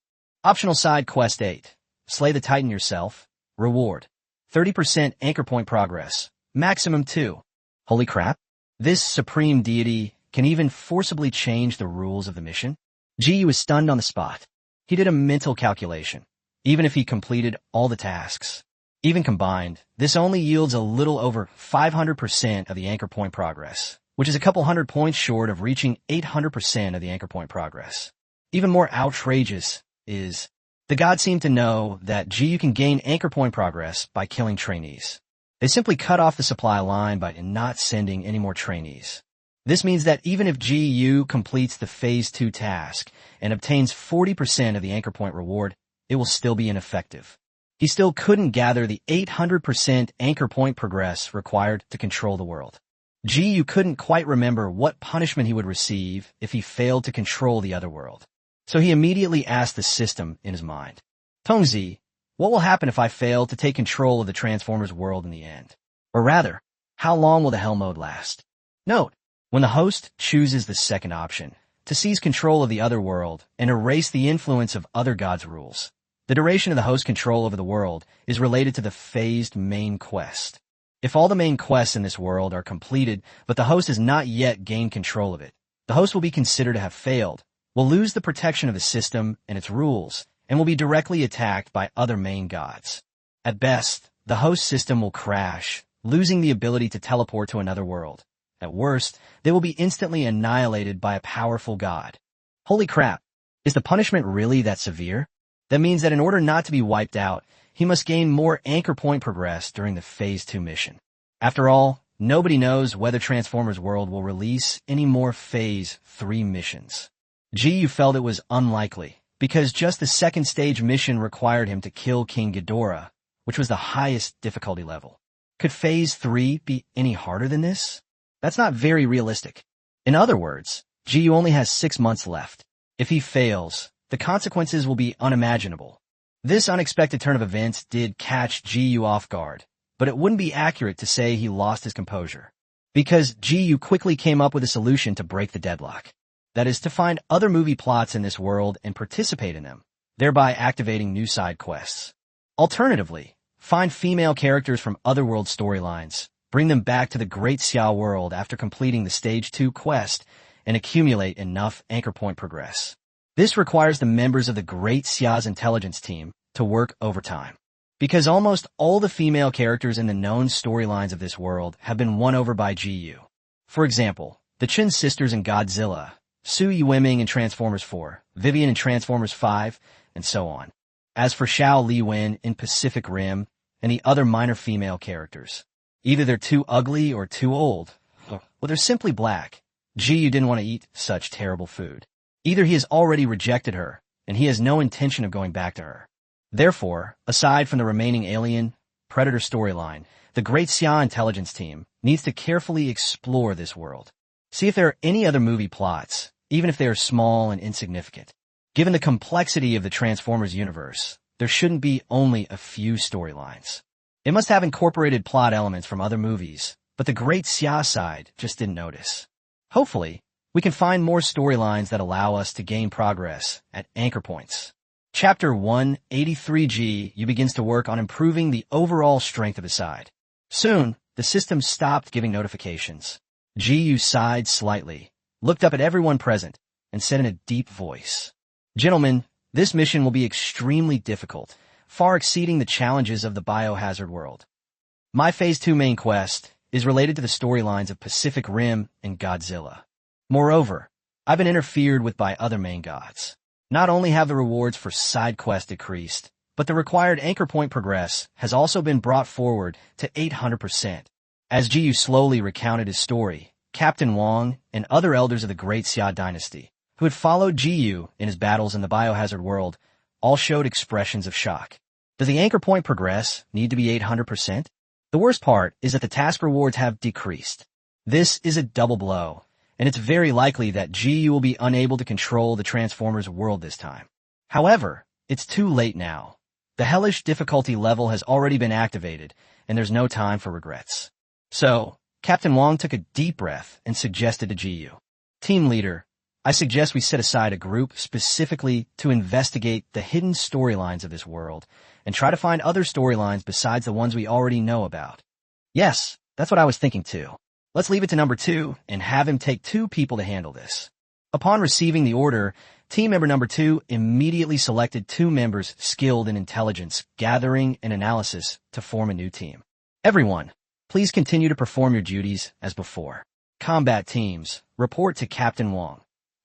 S1: Optional Side Quest 8. Slay the titan yourself. Reward 30% anchor point progress, maximum 2. Holy crap! This supreme deity can even forcibly change the rules of the mission? Jiyu was stunned on the spot. He did a mental calculation. Even if he completed all the tasks, even combined, this only yields a little over 500% of the anchor point progress, which is a couple hundred points short of reaching 800% of the anchor point progress. Even more outrageous is, the gods seem to know that Jiyu can gain anchor point progress by killing trainees. They simply cut off the supply line by not sending any more trainees. This means that even if Jiyu completes the Phase 2 task and obtains 40% of the anchor point reward, it will still be ineffective. He still couldn't gather the 800% anchor point progress required to control the world. Jiyu couldn't quite remember what punishment he would receive if he failed to control the other world. So he immediately asked the system in his mind, Tongzi, what will happen if I fail to take control of the Transformers world in the end? Or rather, how long will the hell mode last? Note, when the host chooses the second option, to seize control of the other world and erase the influence of other gods' rules, the duration of the host's control over the world is related to the phased main quest. If all the main quests in this world are completed, but the host has not yet gained control of it, the host will be considered to have failed, will lose the protection of the system and its rules, and will be directly attacked by other main gods. At best, the host system will crash, losing the ability to teleport to another world. At worst, they will be instantly annihilated by a powerful god. Holy crap! Is the punishment really that severe? That means that in order not to be wiped out, he must gain more anchor point progress during the Phase 2 mission. After all, nobody knows whether Transformers World will release any more Phase 3 missions. Jiyu felt it was unlikely, because just the second stage mission required him to kill King Ghidorah, which was the highest difficulty level. Could Phase 3 be any harder than this? That's not very realistic. In other words, Jiyu only has 6 months left. If he fails, the consequences will be unimaginable. This unexpected turn of events did catch Ji-yu off guard, but it wouldn't be accurate to say he lost his composure. Because Ji-yu quickly came up with a solution to break the deadlock. That is, to find other movie plots in this world and participate in them, thereby activating new side quests. Alternatively, find female characters from otherworld storylines, bring them back to the Great Xia world after completing the Stage 2 quest, and accumulate enough anchor point progress. This requires the members of the Great Xia's intelligence team to work overtime. Because almost all the female characters in the known storylines of this world have been won over by Ji-yu. For example, the Chen sisters in Godzilla, Su Yueming in Transformers 4, Vivian in Transformers 5, and so on. As for Xiao Li-wen in Pacific Rim, and the other minor female characters, either they're too ugly or too old, or they're simply black. Ji-yu didn't want to eat such terrible food. Either he has already rejected her, and he has no intention of going back to her. Therefore, aside from the remaining Alien, Predator storyline, the Great Xia intelligence team needs to carefully explore this world. See if there are any other movie plots, even if they are small and insignificant. Given the complexity of the Transformers universe, there shouldn't be only a few storylines. It must have incorporated plot elements from other movies, but the Great Xia side just didn't notice. Hopefully, we can find more storylines that allow us to gain progress at anchor points. Chapter 183G begins to work on improving the overall strength of his side. Soon, the system stopped giving notifications. Ji-yu sighed slightly, looked up at everyone present, and said in a deep voice, "Gentlemen, this mission will be extremely difficult, far exceeding the challenges of the biohazard world. My Phase 2 main quest is related to the storylines of Pacific Rim and Godzilla. Moreover, I've been interfered with by other main gods. Not only have the rewards for side quests decreased, but the required anchor point progress has also been brought forward to 800%. As Ji-yu slowly recounted his story, Captain Wang and other elders of the Great Xia dynasty, who had followed Ji-yu in his battles in the biohazard world, all showed expressions of shock. Does the anchor point progress need to be 800%? The worst part is that the task rewards have decreased. This is a double blow, and it's very likely that Ji-yu will be unable to control the Transformers world this time. However, it's too late now. The hellish difficulty level has already been activated, and there's no time for regrets. So, Captain Wang took a deep breath and suggested to Ji-yu, "Team leader, I suggest we set aside a group specifically to investigate the hidden storylines of this world and try to find other storylines besides the ones we already know about." "Yes, that's what I was thinking too. Let's leave it to number 2 and have him take 2 people to handle this." Upon receiving the order, team member number 2 immediately selected 2 members skilled in intelligence, gathering, and analysis to form a new team. "Everyone, please continue to perform your duties as before. Combat teams, report to Captain Wang.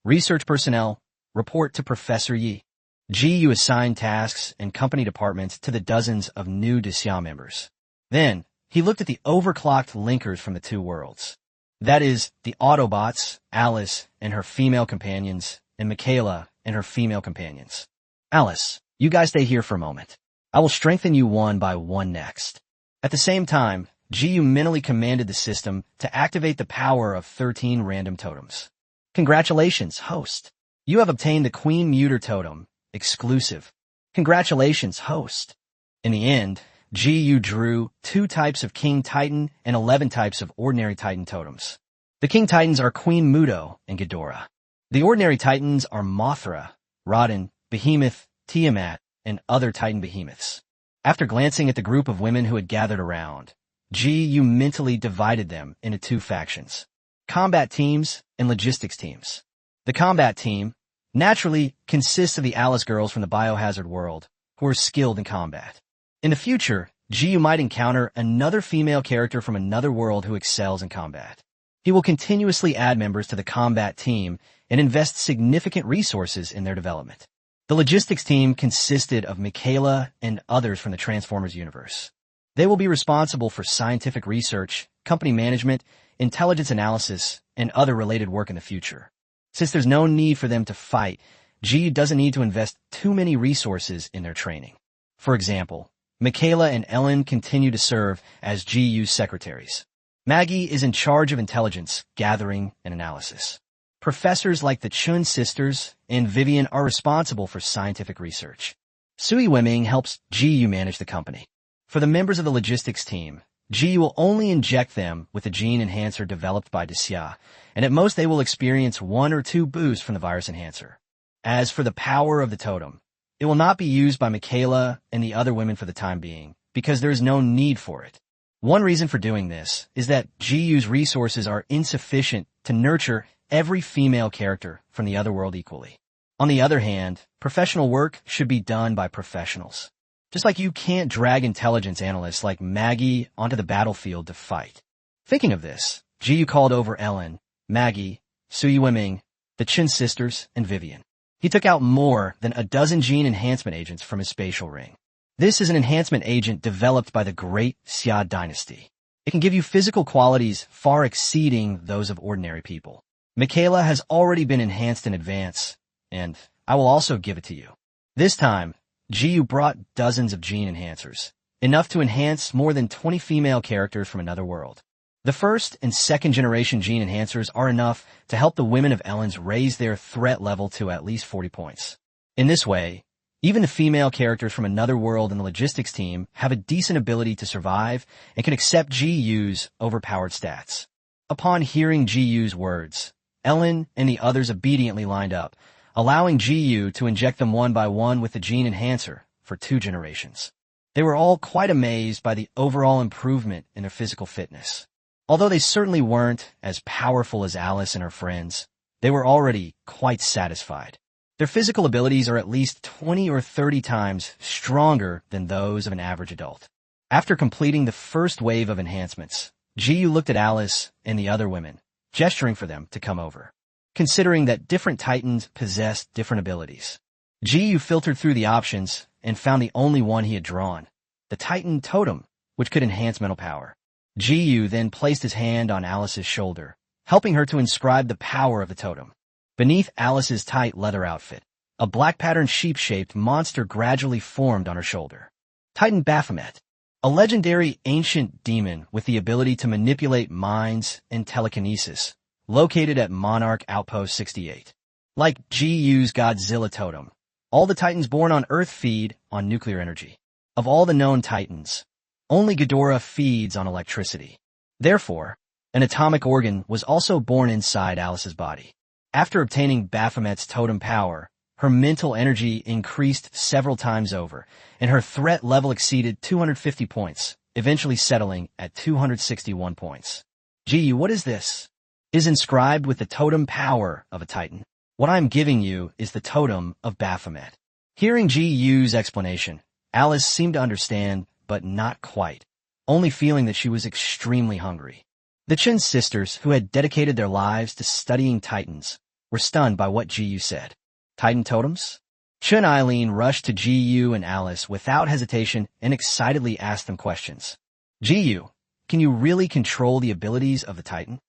S1: Research personnel, report to Professor Yi." Ji-yu assigned tasks and company departments to the dozens of new Xia members. Then, he looked at the overclocked linkers from the 2 worlds. That is, the Autobots, Alice and her female companions, and Michaela and her female companions. "Alice, you guys stay here for a moment. I will strengthen you one by one next." At the same time, Ji-yu mentally commanded the system to activate the power of 13 random totems. "Congratulations, host. You have obtained the Queen Muter totem, exclusive. Congratulations, host." In the end, Ji-yu drew 2 types of King Titan and 11 types of Ordinary Titan totems. The King Titans are Queen Muto and Ghidorah. The Ordinary Titans are Mothra, Rodin, Behemoth, Tiamat, and other Titan behemoths. After glancing at the group of women who had gathered around, Ji-yu mentally divided them into 2 factions: combat teams and logistics teams. The combat team, naturally, consists of the Alice girls from the biohazard world, who are skilled in combat. In the future, Ji-yu might encounter another female character from another world who excels in combat. He will continuously add members to the combat team and invest significant resources in their development. The logistics team consisted of Michaela and others from the Transformers universe. They will be responsible for scientific research, company management, intelligence analysis, and other related work in the future. Since there's no need for them to fight, Ji doesn't need to invest too many resources in their training. For example, Michaela and Ellen continue to serve as Ji's secretaries. Maggie is in charge of intelligence, gathering, and analysis. Professors like the Chun sisters and Vivian are responsible for scientific research. Sui Wiming helps Ji manage the company. For the members of the logistics team, Ji will only inject them with a gene enhancer developed by Desya, and at most they will experience 1 or 2 boosts from the virus enhancer. As for the power of the totem, it will not be used by Michaela and the other women for the time being, because there is no need for it. One reason for doing this is that Jiu's resources are insufficient to nurture every female character from the other world equally. On the other hand, professional work should be done by professionals. Just like you can't drag intelligence analysts like Maggie onto the battlefield to fight. Thinking of this, Jiu called over Ellen, Maggie, Sui Wiming, the Chin sisters, and Vivian. He took out more than a dozen gene enhancement agents from his spatial ring. This is an enhancement agent developed by the Great Xia dynasty. It can give you physical qualities far exceeding those of ordinary people. Michaela has already been enhanced in advance, and I will also give it to you. This time, Jiu brought dozens of gene enhancers, enough to enhance more than 20 female characters from another world. The first and second generation gene enhancers are enough to help the women of Ellen's raise their threat level to at least 40 points. In this way, even the female characters from another world in the logistics team have a decent ability to survive and can accept Jiu's overpowered stats. Upon hearing Jiu's words, Ellen and the others obediently lined up, allowing Jiu to inject them one by one with the gene enhancer for 2 generations. They were all quite amazed by the overall improvement in their physical fitness. Although they certainly weren't as powerful as Alice and her friends, they were already quite satisfied. Their physical abilities are at least 20 or 30 times stronger than those of an average adult. After completing the first wave of enhancements, Jiu looked at Alice and the other women, gesturing for them to come over. Considering that different Titans possessed different abilities, Jiu filtered through the options and found the only one he had drawn, the Titan Totem, which could enhance mental power. Jiu then placed his hand on Alice's shoulder, helping her to inscribe the power of the totem. Beneath Alice's tight leather outfit, a black-patterned sheep-shaped monster gradually formed on her shoulder. Titan Baphomet, a legendary ancient demon with the ability to manipulate minds and telekinesis, located at Monarch Outpost 68. Like Jiu's Godzilla totem, all the Titans born on Earth feed on nuclear energy. Of all the known Titans, only Ghidorah feeds on electricity. Therefore, an atomic organ was also born inside Alice's body. After obtaining Baphomet's totem power, her mental energy increased several times over, and her threat level exceeded 250 points, eventually settling at 261 points. Gee, what is this? Is inscribed with the totem power of a Titan. What I'm giving you is the totem of Baphomet. Hearing Jiu's explanation, Alice seemed to understand, but not quite, only feeling that she was extremely hungry. The Chen sisters, who had dedicated their lives to studying Titans, were stunned by what Jiu said. Titan totems? Chun Eileen rushed to Jiu and Alice without hesitation and excitedly asked them questions. Jiu, can you really control the abilities of the Titan?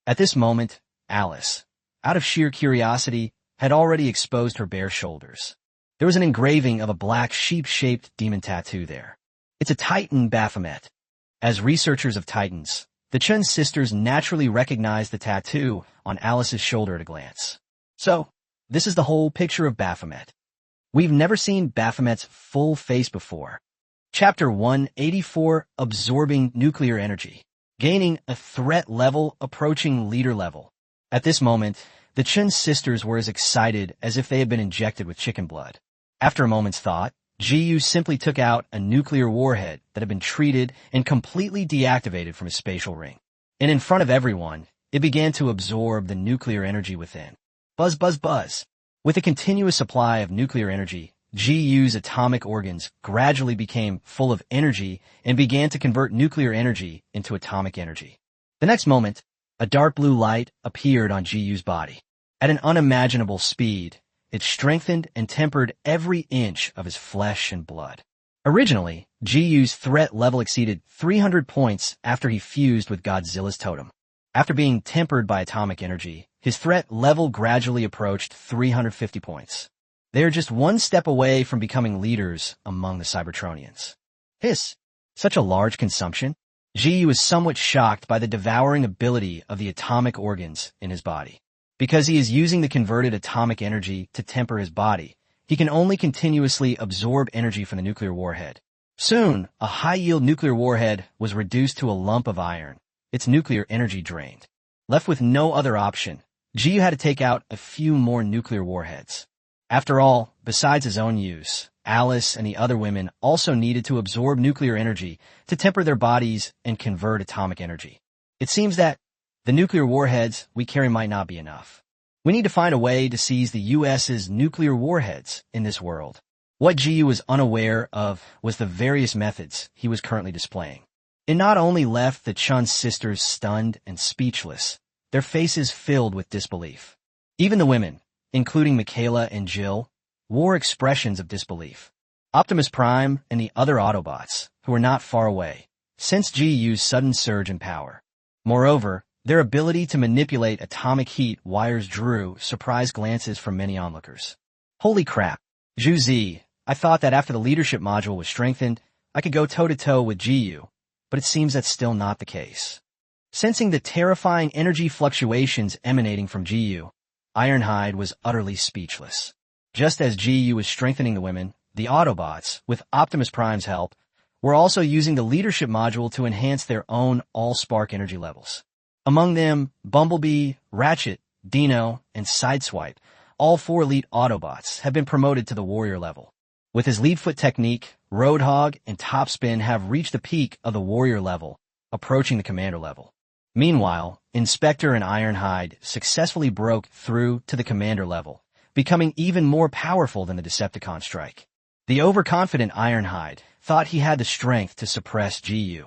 S1: At this moment, Alice, out of sheer curiosity, had already exposed her bare shoulders. There was an engraving of a black sheep-shaped demon tattoo there. It's a Titan Baphomet. As researchers of Titans, the Chen sisters naturally recognized the tattoo on Alice's shoulder at a glance. So, this is the whole picture of Baphomet. We've never seen Baphomet's full face before. Chapter 184, Absorbing Nuclear Energy. Gaining a threat level approaching leader level. At this moment, the Chen sisters were as excited as if they had been injected with chicken blood. After a moment's thought, Jiu simply took out a nuclear warhead that had been treated and completely deactivated from his spatial ring. And in front of everyone, it began to absorb the nuclear energy within. Buzz, buzz, buzz. With a continuous supply of nuclear energy, Jiu's atomic organs gradually became full of energy and began to convert nuclear energy into atomic energy. The next moment, a dark blue light appeared on Jiu's body. At an unimaginable speed, it strengthened and tempered every inch of his flesh and blood. Originally, Jiu's threat level exceeded 300 points after he fused with Godzilla's totem. After being tempered by atomic energy, his threat level gradually approached 350 points. They are just one step away from becoming leaders among the Cybertronians. Hiss! Such a large consumption? Ji was somewhat shocked by the devouring ability of the atomic organs in his body. Because he is using the converted atomic energy to temper his body, he can only continuously absorb energy from the nuclear warhead. Soon, a high-yield nuclear warhead was reduced to a lump of iron, its nuclear energy drained. Left with no other option, Ji had to take out a few more nuclear warheads. After all, besides his own use, Alice and the other women also needed to absorb nuclear energy to temper their bodies and convert atomic energy. It seems that the nuclear warheads we carry might not be enough. We need to find a way to seize the U.S.'s nuclear warheads in this world. What Ji was unaware of was the various methods he was currently displaying. It not only left the Chun sisters stunned and speechless, their faces filled with disbelief. Even the women, including Michaela and Jill, wore expressions of disbelief. Optimus Prime and the other Autobots, who were not far away, sensed Ji's sudden surge in power. Moreover, their ability to manipulate atomic heat wires drew surprised glances from many onlookers. Holy crap! Zhu, I thought that after the leadership module was strengthened, I could go toe-to-toe with Ji, but it seems that's still not the case. Sensing the terrifying energy fluctuations emanating from Ji, Ironhide was utterly speechless. Just as Ji was strengthening the women, the Autobots, with Optimus Prime's help, were also using the leadership module to enhance their own all-spark energy levels. Among them, Bumblebee, Ratchet, Dino, and Sideswipe, all 4 elite Autobots, have been promoted to the warrior level. With his lead-foot technique, Roadhog and Topspin have reached the peak of the warrior level, approaching the commander level. Meanwhile, Inspector and Ironhide successfully broke through to the commander level, becoming even more powerful than the Decepticon strike. The overconfident Ironhide thought he had the strength to suppress Ji.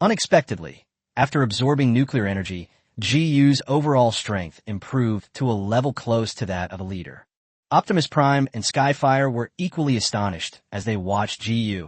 S1: Unexpectedly, after absorbing nuclear energy, Ji's overall strength improved to a level close to that of a leader. Optimus Prime and Skyfire were equally astonished as they watched Ji,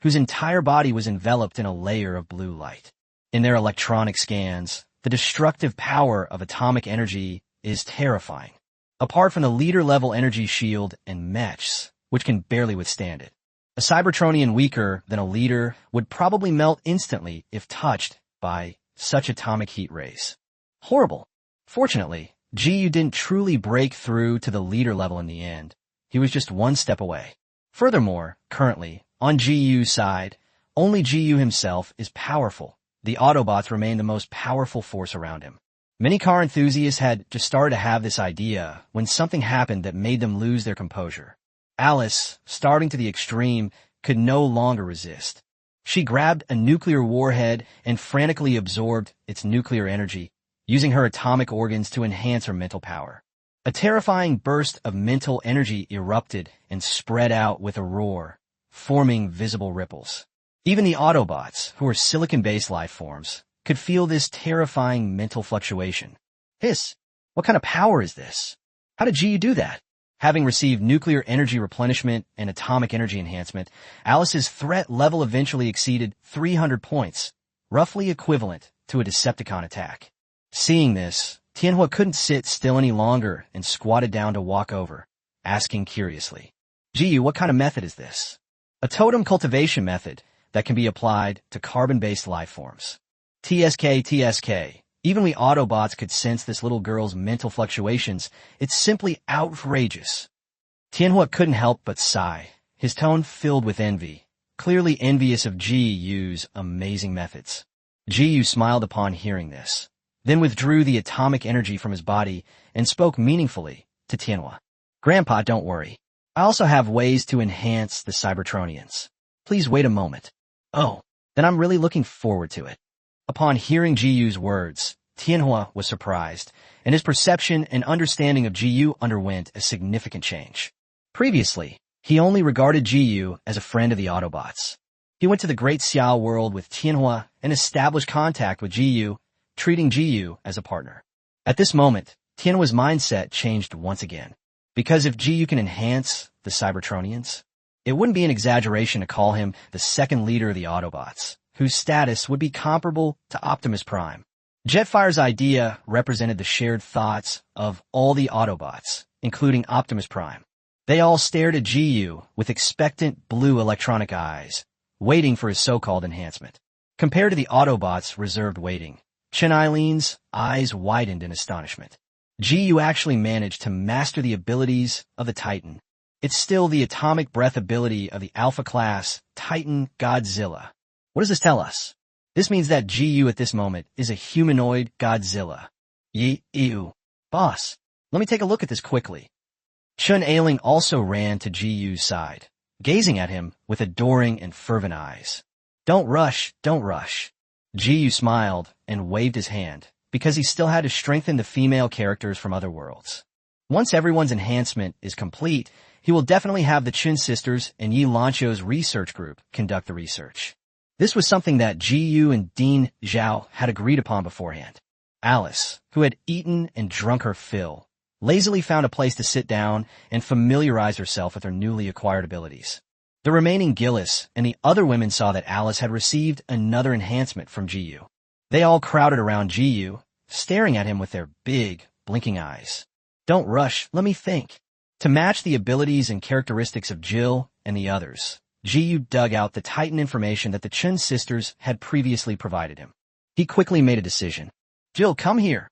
S1: whose entire body was enveloped in a layer of blue light. In their electronic scans, the destructive power of atomic energy is terrifying. Apart from the leader-level energy shield and mechs, which can barely withstand it. A Cybertronian weaker than a leader would probably melt instantly if touched by such atomic heat rays. Horrible. Fortunately, Ji didn't truly break through to the leader level in the end. He was just one step away. Furthermore, currently, on Ji's side, only Ji himself is powerful. The Autobots remain the most powerful force around him. Many car enthusiasts had just started to have this idea when something happened that made them lose their composure. Alice, starting to the extreme, could no longer resist. She grabbed a nuclear warhead and frantically absorbed its nuclear energy, using her atomic organs to enhance her mental power. A terrifying burst of mental energy erupted and spread out with a roar, forming visible ripples. Even the Autobots, who are silicon-based life forms, could feel this terrifying mental fluctuation. Hiss! What kind of power is this? How did Ji do that? Having received nuclear energy replenishment and atomic energy enhancement, Alice's threat level eventually exceeded 300 points, roughly equivalent to a Decepticon attack. Seeing this, Tianhua couldn't sit still any longer and squatted down to walk over, asking curiously, Ji, what kind of method is this? A totem cultivation method that can be applied to carbon-based life forms. TSK. Even we Autobots could sense this little girl's mental fluctuations. It's simply outrageous. Tianhua couldn't help but sigh, his tone filled with envy, clearly envious of Ji's amazing methods. Ji smiled upon hearing this, then withdrew the atomic energy from his body and spoke meaningfully to Tianhua. Grandpa, don't worry. I also have ways to enhance the Cybertronians. Please wait a moment. Oh, then I'm really looking forward to it. Upon hearing Ji's words, Tianhua was surprised, and his perception and understanding of Ji underwent a significant change. Previously, he only regarded Ji as a friend of the Autobots. He went to the Great Xiao world with Tianhua and established contact with Ji, treating Ji as a partner. At this moment, Tianhua's mindset changed once again. Because if Ji can enhance the Cybertronians, it wouldn't be an exaggeration to call him the second leader of the Autobots, whose status would be comparable to Optimus Prime. Jetfire's idea represented the shared thoughts of all the Autobots, including Optimus Prime. They all stared at Ji with expectant blue electronic eyes, waiting for his so-called enhancement. Compared to the Autobots' reserved waiting, Chen Eileen's eyes widened in astonishment. Ji-Yu actually managed to master the abilities of the Titan. It's still the atomic breath ability of the Alpha class Titan Godzilla. What does this tell us? This means that Ji-Yu at this moment is a humanoid Godzilla. Yi-Yu. Boss, let me take a look at this quickly. Chen Ailing also ran to Ji-Yu's side, gazing at him with adoring and fervent eyes. Don't rush, don't rush. Ji-Yu smiled and waved his hand, because he still had to strengthen the female characters from other worlds. Once everyone's enhancement is complete, he will definitely have the Chen sisters and Yi Lancho's research group conduct the research. This was something that Ji-Yu and Dean Zhao had agreed upon beforehand. Alice, who had eaten and drunk her fill, lazily found a place to sit down and familiarize herself with her newly acquired abilities. The remaining Gillis and the other women saw that Alice had received another enhancement from Ji-Yu. They all crowded around Ji-Yu, staring at him with their big, blinking eyes. Don't rush, let me think. To match the abilities and characteristics of Jill and the others, Ji-Yu dug out the Titan information that the Chen sisters had previously provided him. He quickly made a decision. Jill, come here.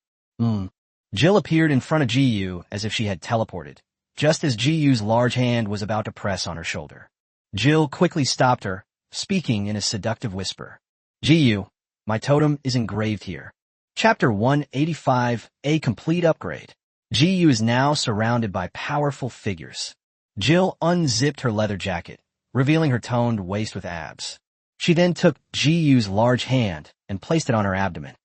S1: Jill appeared in front of Ji-Yu as if she had teleported, just as Ji-Yu's large hand was about to press on her shoulder. Jill quickly stopped her, speaking in a seductive whisper. Ji-Yu, my totem is engraved here. Chapter 185, A Complete Upgrade. Ji-Yu is now surrounded by powerful figures. Jill unzipped her leather jacket, revealing her toned waist with abs. She then took Ji-Yu's large hand and placed it on her abdomen.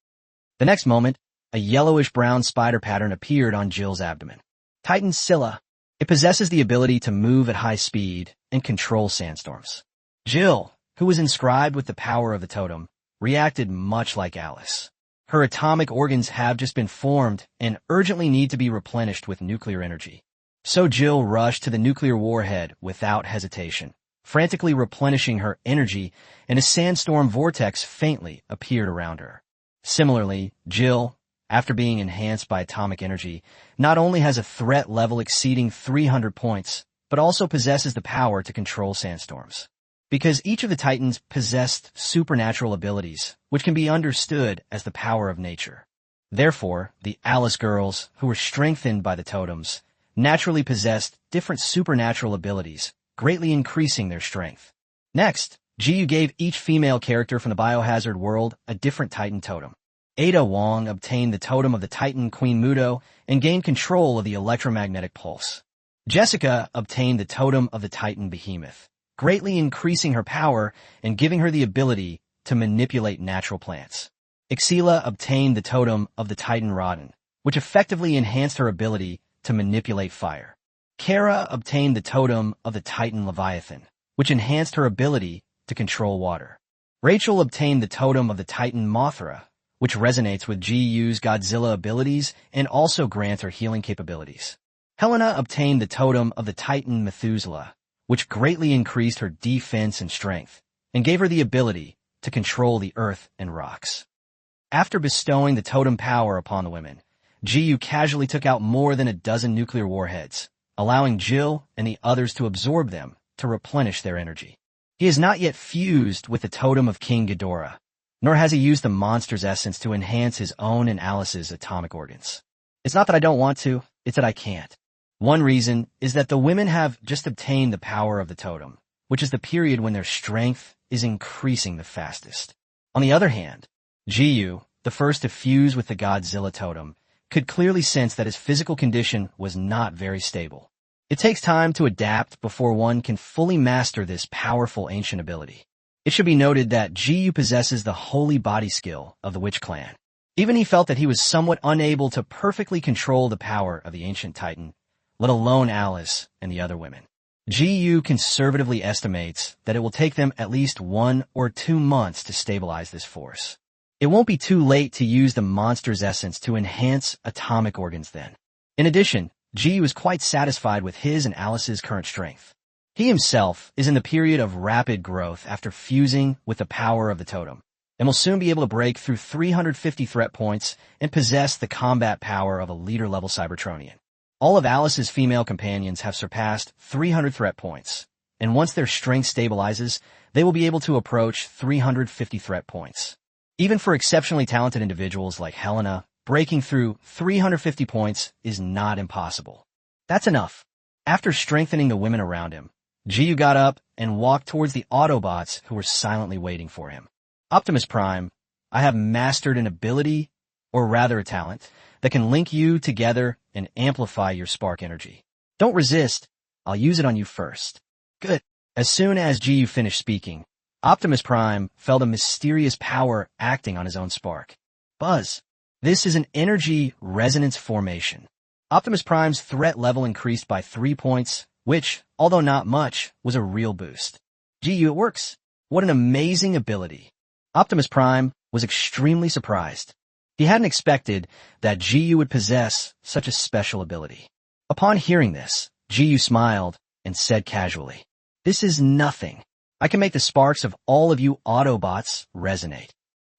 S1: The next moment, a yellowish-brown spider pattern appeared on Jill's abdomen. Titan Scylla. It possesses the ability to move at high speed and control sandstorms. Jill, who was inscribed with the power of the totem, reacted much like Alice. Her atomic organs have just been formed and urgently need to be replenished with nuclear energy. So Jill rushed to the nuclear warhead without hesitation, frantically replenishing her energy, and a sandstorm vortex faintly appeared around her. Similarly, Jill, after being enhanced by atomic energy, not only has a threat level exceeding 300 points, but also possesses the power to control sandstorms. Because each of the Titans possessed supernatural abilities, which can be understood as the power of nature. Therefore, the Alice girls, who were strengthened by the totems, naturally possessed different supernatural abilities, greatly increasing their strength. Next, Ji-Yu gave each female character from the Biohazard world a different Titan totem. Ada Wong obtained the totem of the Titan Queen Mudo and gained control of the electromagnetic pulse. Jessica obtained the totem of the Titan Behemoth, greatly increasing her power and giving her the ability to manipulate natural plants. Ixila obtained the totem of the Titan Rodden, which effectively enhanced her ability to manipulate fire. Kara obtained the totem of the Titan Leviathan, which enhanced her ability to control water. Rachel obtained the totem of the Titan Mothra, which resonates with Ji-Yu's Godzilla abilities and also grants her healing capabilities. Helena obtained the totem of the Titan Methuselah, which greatly increased her defense and strength, and gave her the ability to control the earth and rocks. After bestowing the totem power upon the women, Ji-Yu casually took out more than a dozen nuclear warheads, allowing Jill and the others to absorb them to replenish their energy. He has not yet fused with the totem of King Ghidorah, nor has he used the monster's essence to enhance his own and Alice's atomic organs. It's not that I don't want to, it's that I can't. One reason is that the women have just obtained the power of the totem, which is the period when their strength is increasing the fastest. On the other hand, Ji-Yu, the first to fuse with the Godzilla totem, could clearly sense that his physical condition was not very stable. It takes time to adapt before one can fully master this powerful ancient ability. It should be noted that Ji-Yu possesses the holy body skill of the Witch Clan. Even he felt that he was somewhat unable to perfectly control the power of the ancient Titan, let alone Alice and the other women. Ji-Yu conservatively estimates that it will take them at least 1 or 2 months to stabilize this force. It won't be too late to use the monster's essence to enhance atomic organs then. In addition, Ji-Yu is quite satisfied with his and Alice's current strength. He himself is in the period of rapid growth after fusing with the power of the totem, and will soon be able to break through 350 threat points and possess the combat power of a leader-level Cybertronian. All of Alice's female companions have surpassed 300 threat points, and once their strength stabilizes, they will be able to approach 350 threat points. Even for exceptionally talented individuals like Helena, breaking through 350 points is not impossible. That's enough. After strengthening the women around him, Jiyu got up and walked towards the Autobots who were silently waiting for him. Optimus Prime, I have mastered an ability, or rather a talent, that can link you together and amplify your spark energy. Don't resist. I'll use it on you first. Good. As soon as Jiyu finished speaking, Optimus Prime felt a mysterious power acting on his own spark. Buzz. This is an energy resonance formation. Optimus Prime's threat level increased by 3 points, which, although not much, was a real boost. Jiyu, it works. What an amazing ability. Optimus Prime was extremely surprised. He hadn't expected that Jiyu would possess such a special ability. Upon hearing this, Jiyu smiled and said casually, "This is nothing. I can make the sparks of all of you Autobots resonate."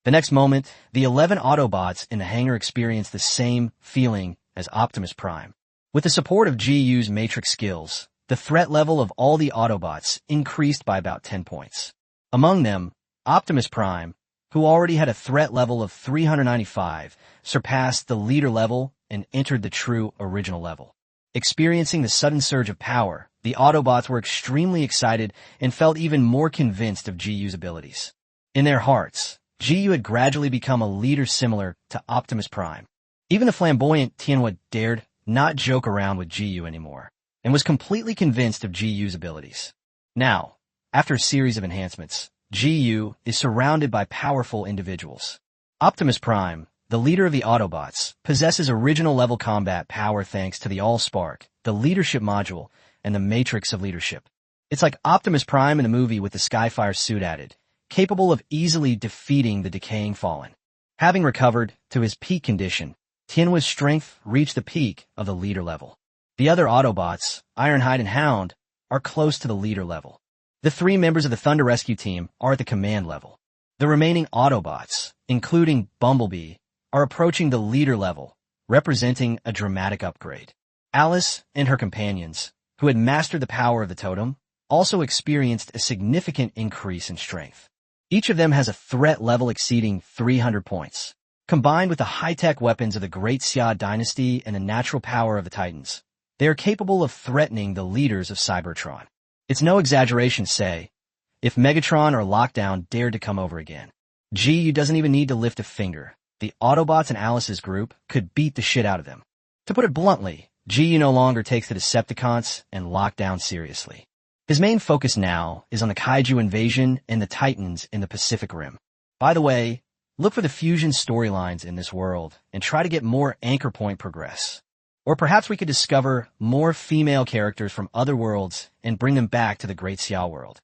S1: The next moment, the 11 Autobots in the hangar experienced the same feeling as Optimus Prime. With the support of Jiyu's matrix skills, the threat level of all the Autobots increased by about 10 points. Among them, Optimus Prime, who already had a threat level of 395, surpassed the leader level and entered the true original level. Experiencing the sudden surge of power, the Autobots were extremely excited and felt even more convinced of Jiyu's abilities. In their hearts, Jiyu had gradually become a leader similar to Optimus Prime. Even the flamboyant Tianhua dared not joke around with Jiyu anymore, and was completely convinced of Jiyu's abilities. Now, after a series of enhancements, Jiyu is surrounded by powerful individuals. Optimus Prime, the leader of the Autobots, possesses original level combat power thanks to the All-Spark, the leadership module, and the Matrix of Leadership. It's like Optimus Prime in the movie with the Skyfire suit added, capable of easily defeating the decaying Fallen. Having recovered to his peak condition, Tianhua's strength reached the peak of the leader level. The other Autobots, Ironhide and Hound, are close to the leader level. The 3 members of the Thunder Rescue Team are at the command level. The remaining Autobots, including Bumblebee, are approaching the leader level, representing a dramatic upgrade. Alice and her companions, who had mastered the power of the totem, also experienced a significant increase in strength. Each of them has a threat level exceeding 300 points. Combined with the high-tech weapons of the Great Xia dynasty and the natural power of the Titans, they are capable of threatening the leaders of Cybertron. It's no exaggeration to say, if Megatron or Lockdown dared to come over again, Jiyu doesn't even need to lift a finger. The Autobots and Alice's group could beat the shit out of them. To put it bluntly, Jiyu no longer takes the Decepticons and Lockdown seriously. His main focus now is on the Kaiju invasion and the Titans in the Pacific Rim. By the way, look for the fusion storylines in this world and try to get more anchor point progress. Or perhaps we could discover more female characters from other worlds and bring them back to the Great Xia world.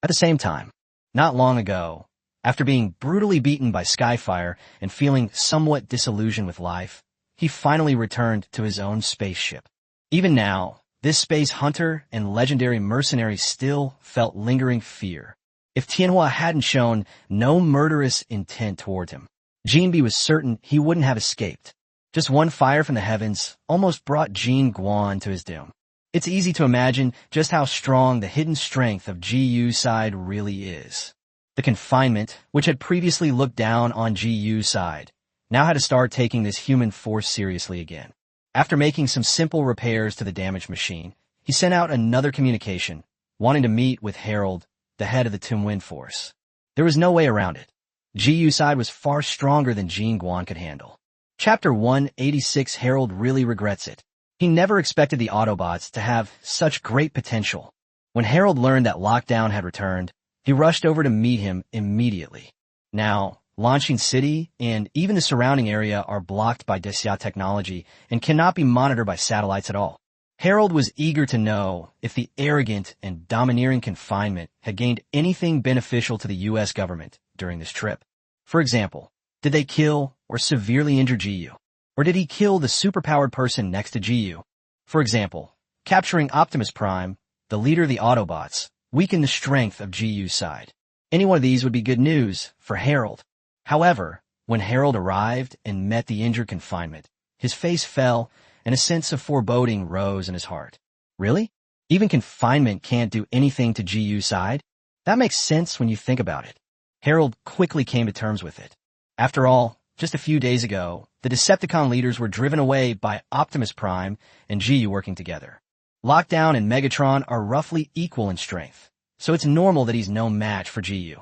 S1: At the same time, not long ago, after being brutally beaten by Skyfire and feeling somewhat disillusioned with life, he finally returned to his own spaceship. Even now, this space hunter and legendary mercenary still felt lingering fear. If Tianhua hadn't shown no murderous intent toward him, Jinbi was certain he wouldn't have escaped. Just one fire from the heavens almost brought Jin Guan to his doom. It's easy to imagine just how strong the hidden strength of Jiyu's side really is. The confinement, which had previously looked down on Jiyu's side, now had to start taking this human force seriously again. After making some simple repairs to the damaged machine, he sent out another communication, wanting to meet with Harold, the head of the Tumwin force. There was no way around it. Jiyu's side was far stronger than Jin Guan could handle. Chapter 186. Harold really regrets it. He never expected the Autobots to have such great potential. When Harold learned that Lockdown had returned, he rushed over to meet him immediately. Now, Launching City and even the surrounding area are blocked by Desia technology and cannot be monitored by satellites at all. Harold was eager to know if the arrogant and domineering confinement had gained anything beneficial to the U.S. government during this trip. For example, did they kill or severely injure Jiyu? Or did he kill the superpowered person next to Jiyu? For example, capturing Optimus Prime, the leader of the Autobots, weakened the strength of Jiyu's side. Any one of these would be good news for Harold. However, when Harold arrived and met the injured confinement, his face fell and a sense of foreboding rose in his heart. Really? Even confinement can't do anything to GU's side? That makes sense when you think about it. Harold quickly came to terms with it. After all, just a few days ago, the Decepticon leaders were driven away by Optimus Prime and GU working together. Lockdown and Megatron are roughly equal in strength, so it's normal that he's no match for GU.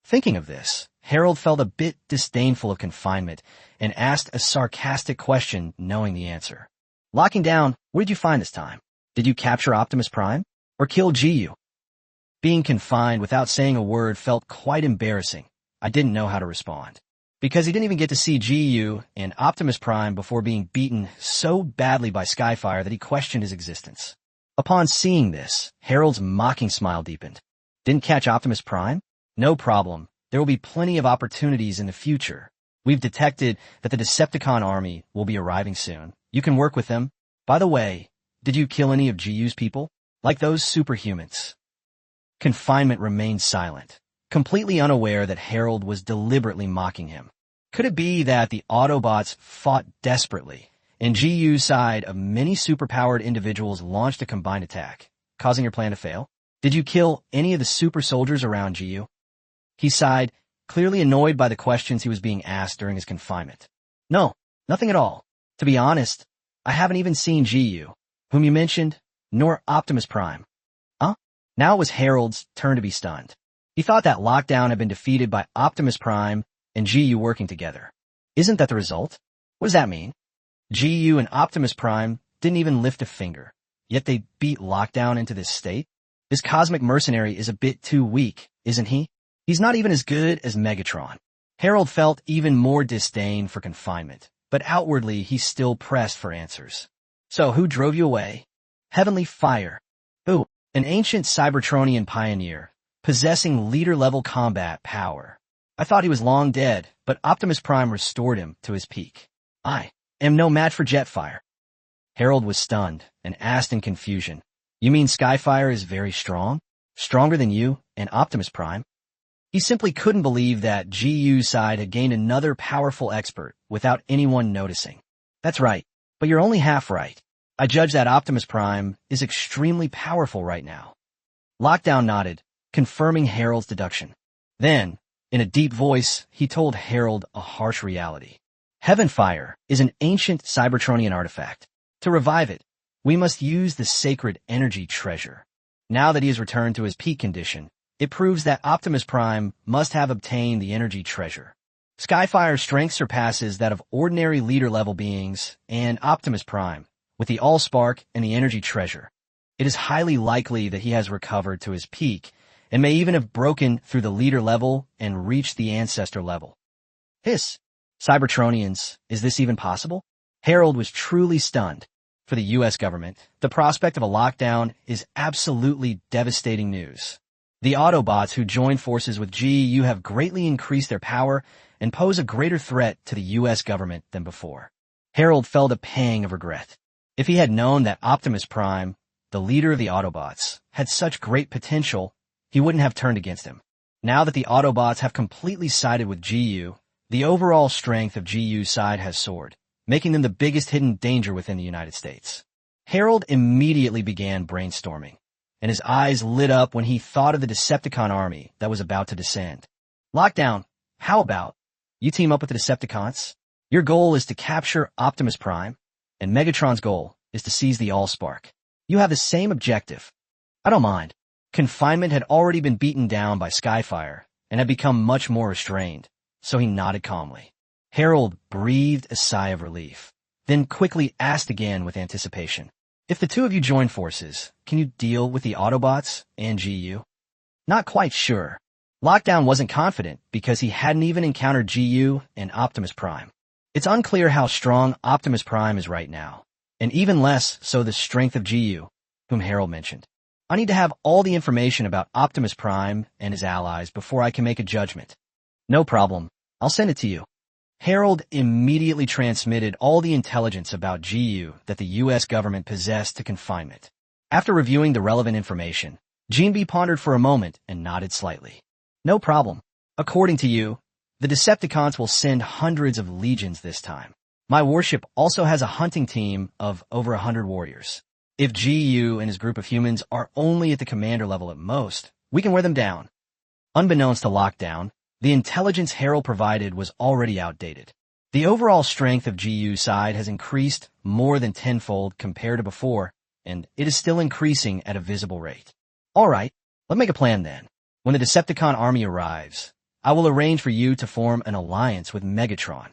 S1: Thinking of this, Harold felt a bit disdainful of confinement and asked a sarcastic question knowing the answer. Locking down, what did you find this time? Did you capture Optimus Prime? Or kill GU? Being confined without saying a word felt quite embarrassing. I didn't know how to respond. Because he didn't even get to see GU and Optimus Prime before being beaten so badly by Skyfire that he questioned his existence. Upon seeing this, Harold's mocking smile deepened. Didn't catch Optimus Prime? No problem. There will be plenty of opportunities in the future. We've detected that the Decepticon army will be arriving soon. You can work with them. By the way, did you kill any of GU's people? Like those superhumans? Confinement remained silent, completely unaware that Harold was deliberately mocking him. Could it be that the Autobots fought desperately, and GU's side of many superpowered individuals launched a combined attack, causing your plan to fail? Did you kill any of the super soldiers around GU? He sighed, clearly annoyed by the questions he was being asked during his confinement. No, nothing at all. To be honest, I haven't even seen GU, whom you mentioned, nor Optimus Prime. Huh? Now it was Harold's turn to be stunned. He thought that Lockdown had been defeated by Optimus Prime and GU working together. Isn't that the result? What does that mean? GU and Optimus Prime didn't even lift a finger, yet they beat Lockdown into this state? This cosmic mercenary is a bit too weak, isn't he? He's not even as good as Megatron. Harold felt even more disdain for confinement, but outwardly he still pressed for answers. So who drove you away? Heavenly Fire. Who? An ancient Cybertronian pioneer, possessing leader-level combat power. I thought he was long dead, but Optimus Prime restored him to his peak. I am no match for Jetfire. Harold was stunned and asked in confusion, You mean Skyfire is very strong? Stronger than you and Optimus Prime? He simply couldn't believe that GU's side had gained another powerful expert without anyone noticing. That's right, but you're only half right. I judge that Optimus Prime is extremely powerful right now. Lockdown nodded, confirming Harold's deduction. Then, in a deep voice, he told Harold a harsh reality. Heavenfire is an ancient Cybertronian artifact. To revive it, we must use the sacred energy treasure. Now that he has returned to his peak condition, it proves that Optimus Prime must have obtained the energy treasure. Skyfire's strength surpasses that of ordinary leader-level beings and Optimus Prime, with the Allspark and the energy treasure. It is highly likely that he has recovered to his peak and may even have broken through the leader level and reached the ancestor level. Hiss! Cybertronians, is this even possible? Harold was truly stunned. For the U.S. government, the prospect of a lockdown is absolutely devastating news. The Autobots who joined forces with GU have greatly increased their power and pose a greater threat to the U.S. government than before. Harold felt a pang of regret. If he had known that Optimus Prime, the leader of the Autobots, had such great potential, he wouldn't have turned against him. Now that the Autobots have completely sided with GU, the overall strength of GU's side has soared, making them the biggest hidden danger within the United States. Harold immediately began brainstorming, and his eyes lit up when he thought of the Decepticon army that was about to descend. Lockdown, how about you team up with the Decepticons? Your goal is to capture Optimus Prime, and Megatron's goal is to seize the Allspark. You have the same objective. I don't mind. Confinement had already been beaten down by Skyfire and had become much more restrained, so he nodded calmly. Harold breathed a sigh of relief, then quickly asked again with anticipation. If the two of you join forces, can you deal with the Autobots and GU? Not quite sure. Lockdown wasn't confident because he hadn't even encountered GU and Optimus Prime. It's unclear how strong Optimus Prime is right now, and even less so the strength of GU, whom Harold mentioned. I need to have all the information about Optimus Prime and his allies before I can make a judgment. No problem. I'll send it to you. Harold immediately transmitted all the intelligence about GU that the U.S. government possessed to confinement. After reviewing the relevant information, Gene pondered for a moment and nodded slightly. No problem. According to you, the Decepticons will send hundreds of legions this time. My warship also has a hunting team of over 100 warriors. If GU and his group of humans are only at the commander level at most, we can wear them down. Unbeknownst to Lockdown, the intelligence Harold provided was already outdated. The overall strength of GU's side has increased more than tenfold compared to before, and it is still increasing at a visible rate. Alright, let's make a plan then. When the Decepticon army arrives, I will arrange for you to form an alliance with Megatron.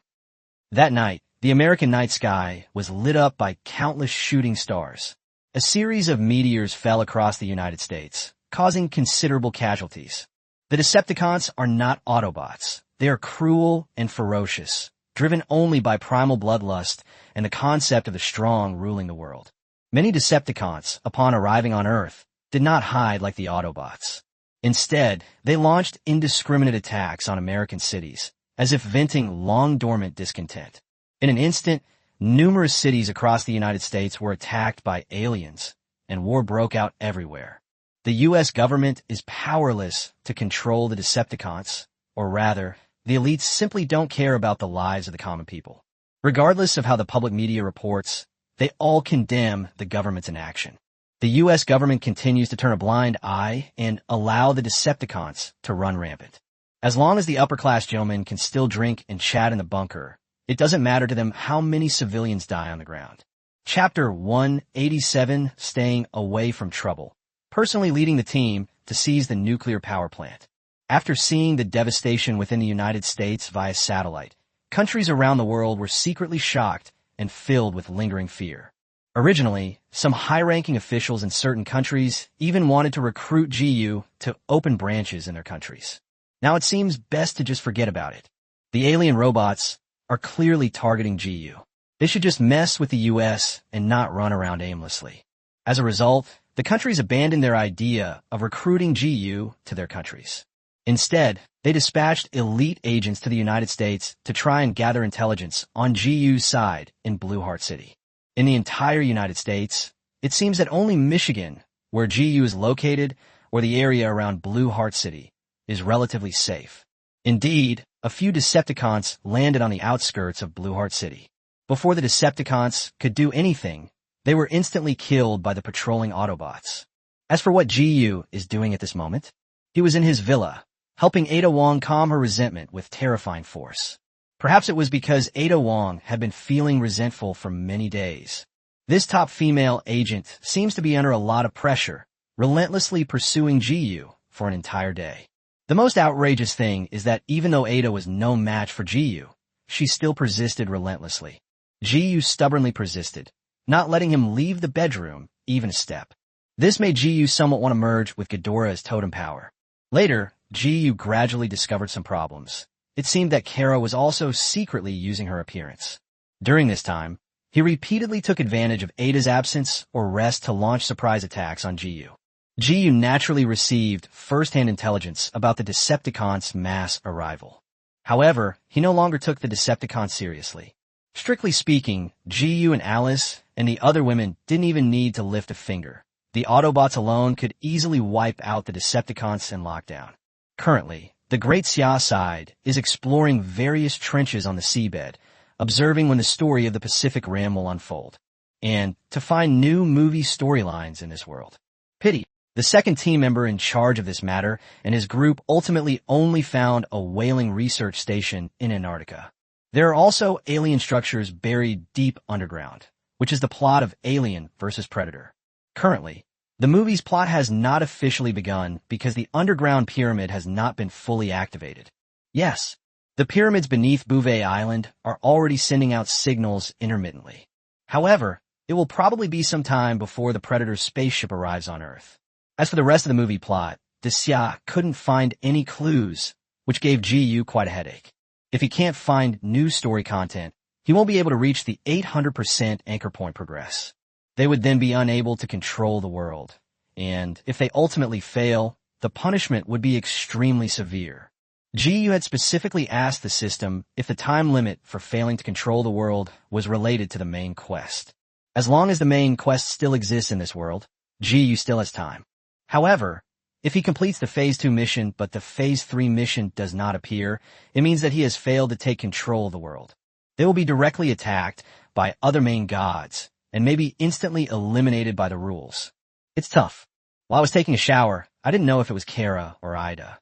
S1: That night, the American night sky was lit up by countless shooting stars. A series of meteors fell across the United States, causing considerable casualties. The Decepticons are not Autobots. They are cruel and ferocious, driven only by primal bloodlust and the concept of the strong ruling the world. Many Decepticons, upon arriving on Earth, did not hide like the Autobots. Instead, they launched indiscriminate attacks on American cities, as if venting long-dormant discontent. In an instant, numerous cities across the United States were attacked by aliens, and war broke out everywhere. The U.S. government is powerless to control the Decepticons, or rather, the elites simply don't care about the lives of the common people. Regardless of how the public media reports, they all condemn the government's inaction. The U.S. government continues to turn a blind eye and allow the Decepticons to run rampant. As long as the upper-class gentlemen can still drink and chat in the bunker, it doesn't matter to them how many civilians die on the ground. Chapter 187, Staying Away from Trouble. Personally leading the team to seize the nuclear power plant. After seeing the devastation within the United States via satellite, countries around the world were secretly shocked and filled with lingering fear. Originally, some high-ranking officials in certain countries even wanted to recruit GU to open branches in their countries. Now it seems best to just forget about it. The alien robots are clearly targeting GU. They should just mess with the US and not run around aimlessly. As a result, the countries abandoned their idea of recruiting GU to their countries. Instead, they dispatched elite agents to the United States to try and gather intelligence on GU's side in Blue Heart City. In the entire United States, it seems that only Michigan, where GU is located, or the area around Blue Heart City, is relatively safe. Indeed, a few Decepticons landed on the outskirts of Blue Heart City. Before the Decepticons could do anything, they were instantly killed by the patrolling Autobots. As for what GU is doing at this moment, he was in his villa, helping Ada Wong calm her resentment with terrifying force. Perhaps it was because Ada Wong had been feeling resentful for many days. This top female agent seems to be under a lot of pressure, relentlessly pursuing GU for an entire day. The most outrageous thing is that even though Ada was no match for GU, she still persisted relentlessly. GU stubbornly persisted, not letting him leave the bedroom even a step. This made GU somewhat want to merge with Ghidorah as totem power. Later, GU gradually discovered some problems. It seemed that Kara was also secretly using her appearance. During this time, he repeatedly took advantage of Ada's absence or rest to launch surprise attacks on GU. GU naturally received first-hand intelligence about the Decepticons' mass arrival. However, he no longer took the Decepticons seriously. Strictly speaking, GU and Alice and the other women didn't even need to lift a finger. The Autobots alone could easily wipe out the Decepticons in lockdown. Currently, the Great Xia side is exploring various trenches on the seabed, observing when the story of the Pacific Rim will unfold, and to find new movie storylines in this world. Pity. The second team member in charge of this matter and his group ultimately only found a whaling research station in Antarctica. There are also alien structures buried deep underground, which is the plot of Alien vs. Predator. Currently, the movie's plot has not officially begun because the underground pyramid has not been fully activated. Yes, the pyramids beneath Bouvet Island are already sending out signals intermittently. However, it will probably be some time before the Predator's spaceship arrives on Earth. As for the rest of the movie plot, Xia couldn't find any clues, which gave GU quite a headache. If he can't find new story content, he won't be able to reach the 800% anchor point progress. They would then be unable to control the world, and if they ultimately fail, the punishment would be extremely severe. GU had specifically asked the system if the time limit for failing to control the world was related to the main quest. As long as the main quest still exists in this world, GU still has time. However, if he completes the Phase 2 mission but the Phase 3 mission does not appear, it means that he has failed to take control of the world. They will be directly attacked by other main gods, and maybe instantly eliminated by the rules. It's tough. While I was taking a shower, I didn't know if it was Kara or Ida.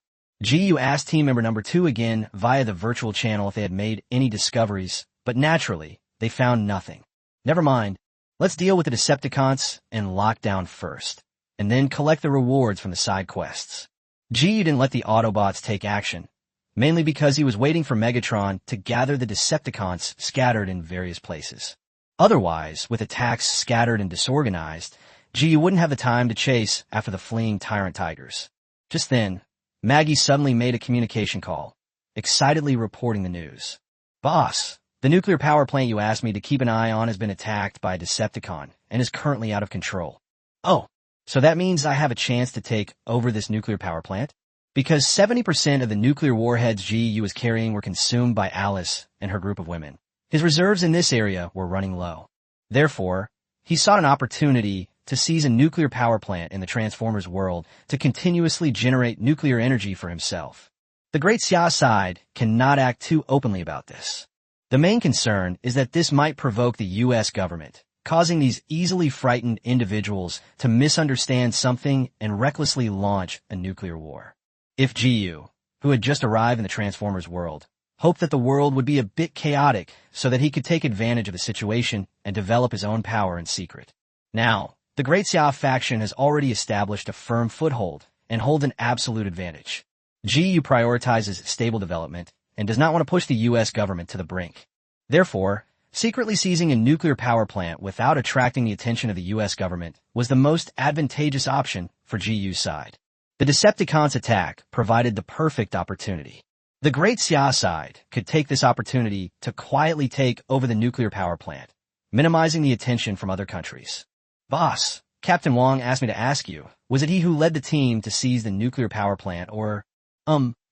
S1: GU asked team member number 2 again via the virtual channel if they had made any discoveries, but naturally, they found nothing. Never mind. Let's deal with the Decepticons and lock down first, and then collect the rewards from the side quests. GU didn't let the Autobots take action, mainly because he was waiting for Megatron to gather the Decepticons scattered in various places. Otherwise, with attacks scattered and disorganized, GU wouldn't have the time to chase after the fleeing Tyrant Tigers. Just then, Maggie suddenly made a communication call, excitedly reporting the news. Boss, the nuclear power plant you asked me to keep an eye on has been attacked by a Decepticon and is currently out of control. Oh, so that means I have a chance to take over this nuclear power plant? Because 70% of the nuclear warheads GU was carrying were consumed by Alice and her group of women. His reserves in this area were running low. Therefore, he sought an opportunity to seize a nuclear power plant in the Transformers world to continuously generate nuclear energy for himself. The Great Xia side cannot act too openly about this. The main concern is that this might provoke the U.S. government, causing these easily frightened individuals to misunderstand something and recklessly launch a nuclear war. If GU, who had just arrived in the Transformers world, hoped that the world would be a bit chaotic so that he could take advantage of the situation and develop his own power in secret. Now, the Great Xia faction has already established a firm foothold and holds an absolute advantage. GU prioritizes stable development and does not want to push the U.S. government to the brink. Therefore, secretly seizing a nuclear power plant without attracting the attention of the U.S. government was the most advantageous option for GU's side. The Decepticons' attack provided the perfect opportunity. The Great Xia side could take this opportunity to quietly take over the nuclear power plant, minimizing the attention from other countries. Boss, Captain Wong asked me to ask you, was it he who led the team to seize the nuclear power plant or,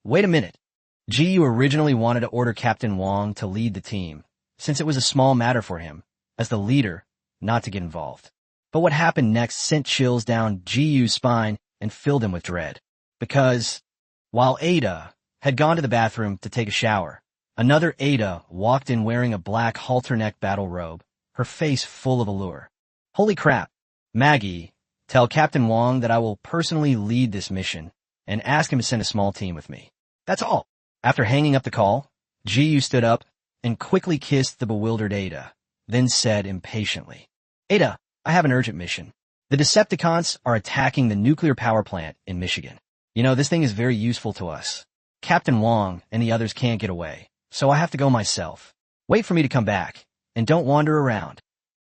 S1: wait a minute. GU originally wanted to order Captain Wong to lead the team, since it was a small matter for him, as the leader, not to get involved. But what happened next sent chills down GU's spine and filled him with dread. Because, while Ada had gone to the bathroom to take a shower, another Ada walked in wearing a black halter-neck battle robe, her face full of allure. Holy crap. Maggie, tell Captain Wong that I will personally lead this mission and ask him to send a small team with me. That's all. After hanging up the call, GU stood up and quickly kissed the bewildered Ada, then said impatiently, Ada, I have an urgent mission. The Decepticons are attacking the nuclear power plant in Michigan. You know, this thing is very useful to us. Captain Wong and the others can't get away, so I have to go myself. Wait for me to come back, and don't wander around.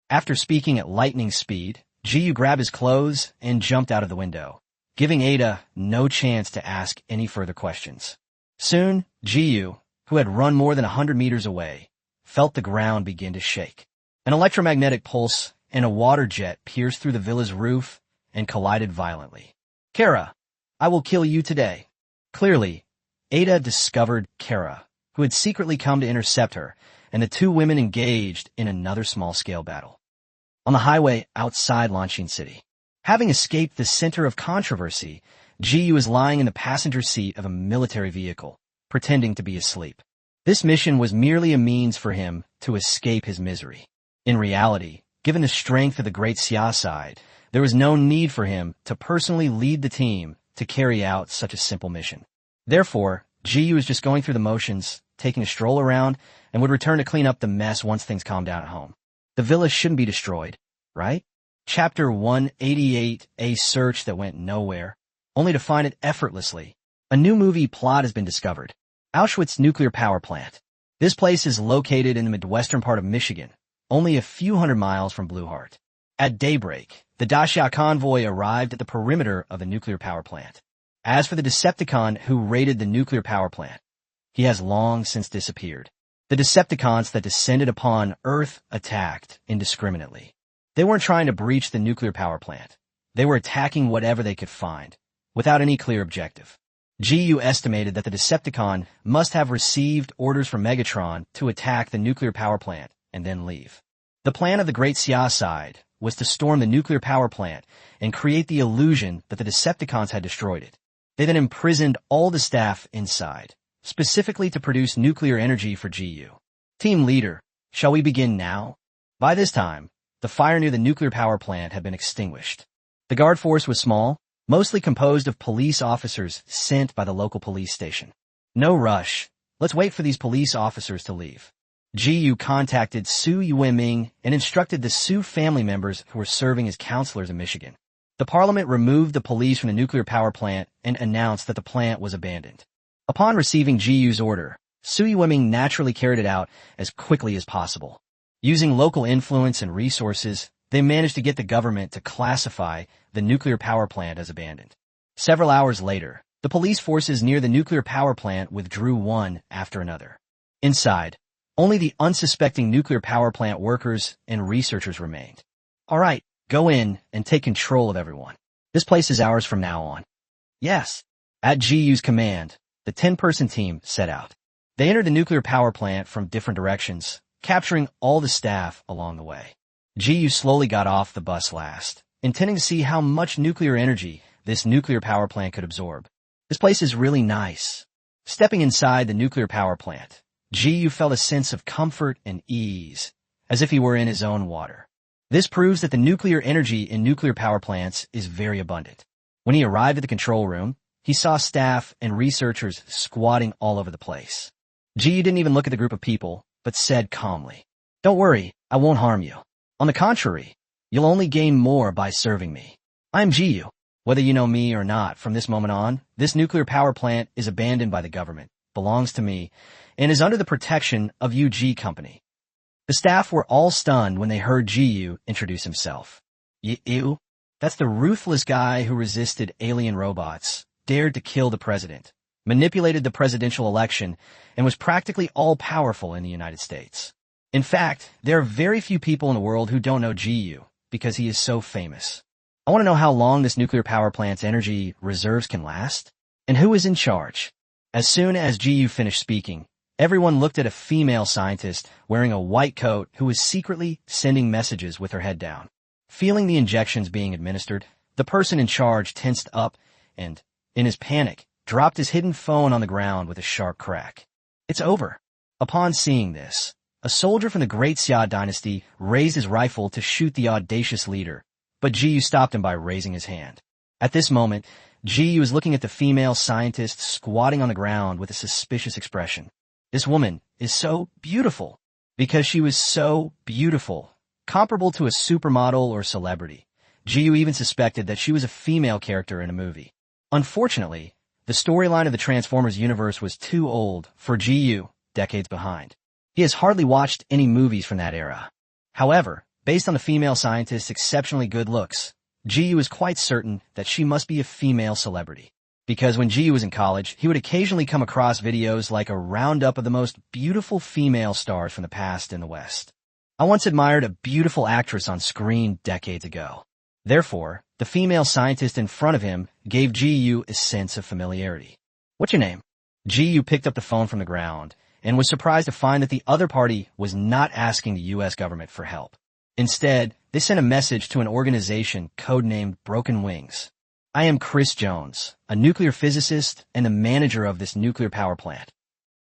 S1: After speaking at lightning speed, GU grabbed his clothes and jumped out of the window, giving Ada no chance to ask any further questions. Soon, GU, who had run more than 100 meters away, felt the ground begin to shake. An electromagnetic pulse and a water jet pierced through the villa's roof and collided violently. Kara, I will kill you today. Clearly, Ada discovered Kara, who had secretly come to intercept her, and the two women engaged in another small-scale battle. On the highway outside Launching City, having escaped the center of controversy, GU is lying in the passenger seat of a military vehicle, pretending to be asleep. This mission was merely a means for him to escape his misery. In reality, given the strength of the Great Xia side, there was no need for him to personally lead the team to carry out such a simple mission. Therefore, GU is just going through the motions, taking a stroll around, and would return to clean up the mess once things calm down at home. The villa shouldn't be destroyed, right? Chapter 188, a search that went nowhere, only to find it effortlessly. A new movie plot has been discovered. Auschwitz Nuclear Power Plant. This place is located in the midwestern part of Michigan, only a few hundred miles from Blue Heart. At daybreak, the Dacia convoy arrived at the perimeter of the nuclear power plant. As for the Decepticon who raided the nuclear power plant, he has long since disappeared. The Decepticons that descended upon Earth attacked indiscriminately. They weren't trying to breach the nuclear power plant. They were attacking whatever they could find, without any clear objective. GU estimated that the Decepticon must have received orders from Megatron to attack the nuclear power plant and then leave. The plan of the Great Xia side was to storm the nuclear power plant and create the illusion that the Decepticons had destroyed it. They then imprisoned all the staff inside, specifically to produce nuclear energy for GU. Team leader, shall we begin now? By this time, The fire near the nuclear power plant had been extinguished. The guard force was small, mostly composed of police officers sent by the local police station. No rush. Let's wait for these police officers to leave. Ji contacted Su Yueming and instructed the Su family members who were serving as counselors in Michigan. The parliament removed the police from the nuclear power plant and announced that the plant was abandoned. Upon receiving Ji's order, Su Yueming naturally carried it out as quickly as possible. Using local influence and resources, they managed to get the government to classify the nuclear power plant as abandoned. Several hours later, the police forces near the nuclear power plant withdrew one after another. Inside, only the unsuspecting nuclear power plant workers and researchers remained. All right, go in and take control of everyone. This place is ours from now on. Yes. At Ji's command, the 10-person team set out. They entered the nuclear power plant from different directions, capturing all the staff along the way. Ji slowly got off the bus last, intending to see how much nuclear energy this nuclear power plant could absorb. This place is really nice. Stepping inside the nuclear power plant, Ji felt a sense of comfort and ease, as if he were in his own water. This proves that the nuclear energy in nuclear power plants is very abundant. When he arrived at the control room, he saw staff and researchers squatting all over the place. Ji didn't even look at the group of people, but said calmly, "Don't worry, I won't harm you. On the contrary, you'll only gain more by serving me. I'm Ji. Whether you know me or not, from this moment on, this nuclear power plant is abandoned by the government, belongs to me, and is under the protection of UG Company." The staff were all stunned when they heard Ji introduce himself. You? That's the ruthless guy who resisted alien robots, dared to kill the president, manipulated the presidential election, and was practically all-powerful in the United States. In fact, there are very few people in the world who don't know Ji because he is so famous. I want to know how long this nuclear power plant's energy reserves can last, and who is in charge. As soon as Ji finished speaking, everyone looked at a female scientist wearing a white coat who was secretly sending messages with her head down. Feeling the injections being administered, the person in charge tensed up and, in his panic, dropped his hidden phone on the ground with a sharp crack. It's over. Upon seeing this, a soldier from the Great Xia dynasty raised his rifle to shoot the audacious leader, but Ji stopped him by raising his hand. At this moment, Ji was looking at the female scientist squatting on the ground with a suspicious expression. This woman is so beautiful. Because she was so beautiful, comparable to a supermodel or celebrity, Ji even suspected that she was a female character in a movie. Unfortunately, the storyline of the Transformers universe was too old for Ji, decades behind. He has hardly watched any movies from that era. However, based on the female scientist's exceptionally good looks, Ji was quite certain that she must be a female celebrity. Because when Ji was in college, he would occasionally come across videos like a roundup of the most beautiful female stars from the past in the West. I once admired a beautiful actress on screen decades ago. Therefore, the female scientist in front of him gave Ji a sense of familiarity. What's your name? Ji picked up the phone from the ground and was surprised to find that the other party was not asking the U.S. government for help. Instead, they sent a message to an organization codenamed Broken Wings. I am Chris Jones, a nuclear physicist and the manager of this nuclear power plant.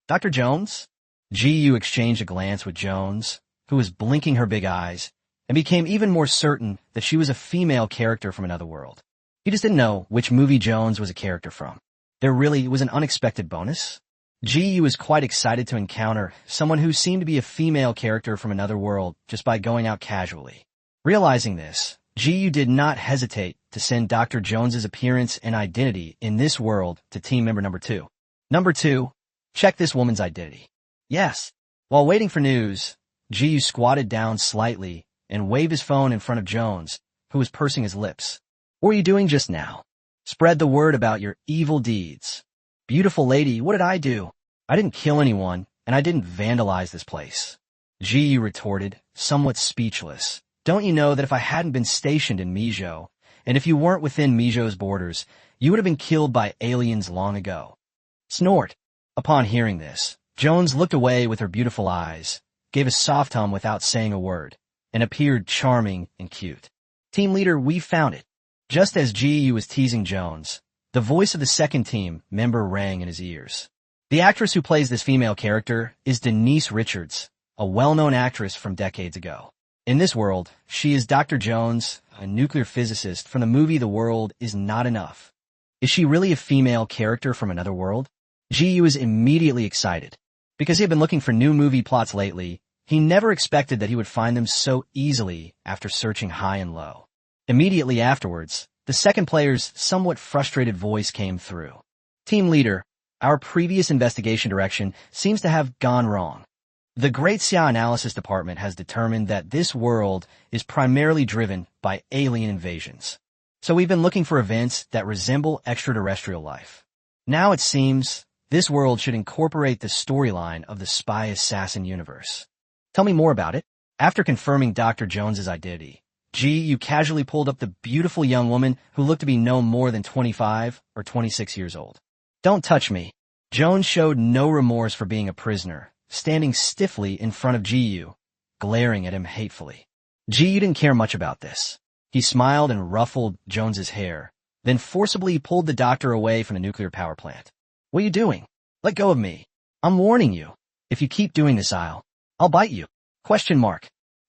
S1: Dr. Jones? Ji exchanged a glance with Jones, who was blinking her big eyes, and became even more certain that she was a female character from another world. He just didn't know which movie Jones was a character from. There really was an unexpected bonus. Ji was quite excited to encounter someone who seemed to be a female character from another world just by going out casually. Realizing this, Ji did not hesitate to send Dr. Jones's appearance and identity in this world to team member number 2. Number 2, check this woman's identity. Yes. While waiting for news, Ji squatted down slightly and waved his phone in front of Jones, who was pursing his lips. What were you doing just now? Spread the word about your evil deeds. Beautiful lady, what did I do? I didn't kill anyone, and I didn't vandalize this place. Ji retorted, somewhat speechless. Don't you know that if I hadn't been stationed in Mijo, and if you weren't within Mijo's borders, you would have been killed by aliens long ago? Snort. Upon hearing this, Jones looked away with her beautiful eyes, gave a soft hum without saying a word, and appeared charming and cute. Team leader, we found it. Just as Ji was teasing Jones, the voice of the second team member rang in his ears. The actress who plays this female character is Denise Richards, a well-known actress from decades ago. In this world, she is Dr. Jones, a nuclear physicist from the movie The World Is Not Enough. Is she really a female character from another world? Ji-yu is immediately excited. Because he had been looking for new movie plots lately, he never expected that he would find them so easily after searching high and low. Immediately afterwards, the second player's somewhat frustrated voice came through. Team leader, our previous investigation direction seems to have gone wrong. The Great Xia Analysis Department has determined that this world is primarily driven by alien invasions. So we've been looking for events that resemble extraterrestrial life. Now it seems this world should incorporate the storyline of the spy assassin universe. Tell me more about it. After confirming Dr. Jones's identity, Ji-yu casually pulled up the beautiful young woman who looked to be no more than 25 or 26 years old. Don't touch me. Jones showed no remorse for being a prisoner, standing stiffly in front of Ji-yu, glaring at him hatefully. Ji-yu didn't care much about this. He smiled and ruffled Jones's hair, then forcibly pulled the doctor away from the nuclear power plant. What are you doing? Let go of me. I'm warning you. If you keep doing this, I'll bite you.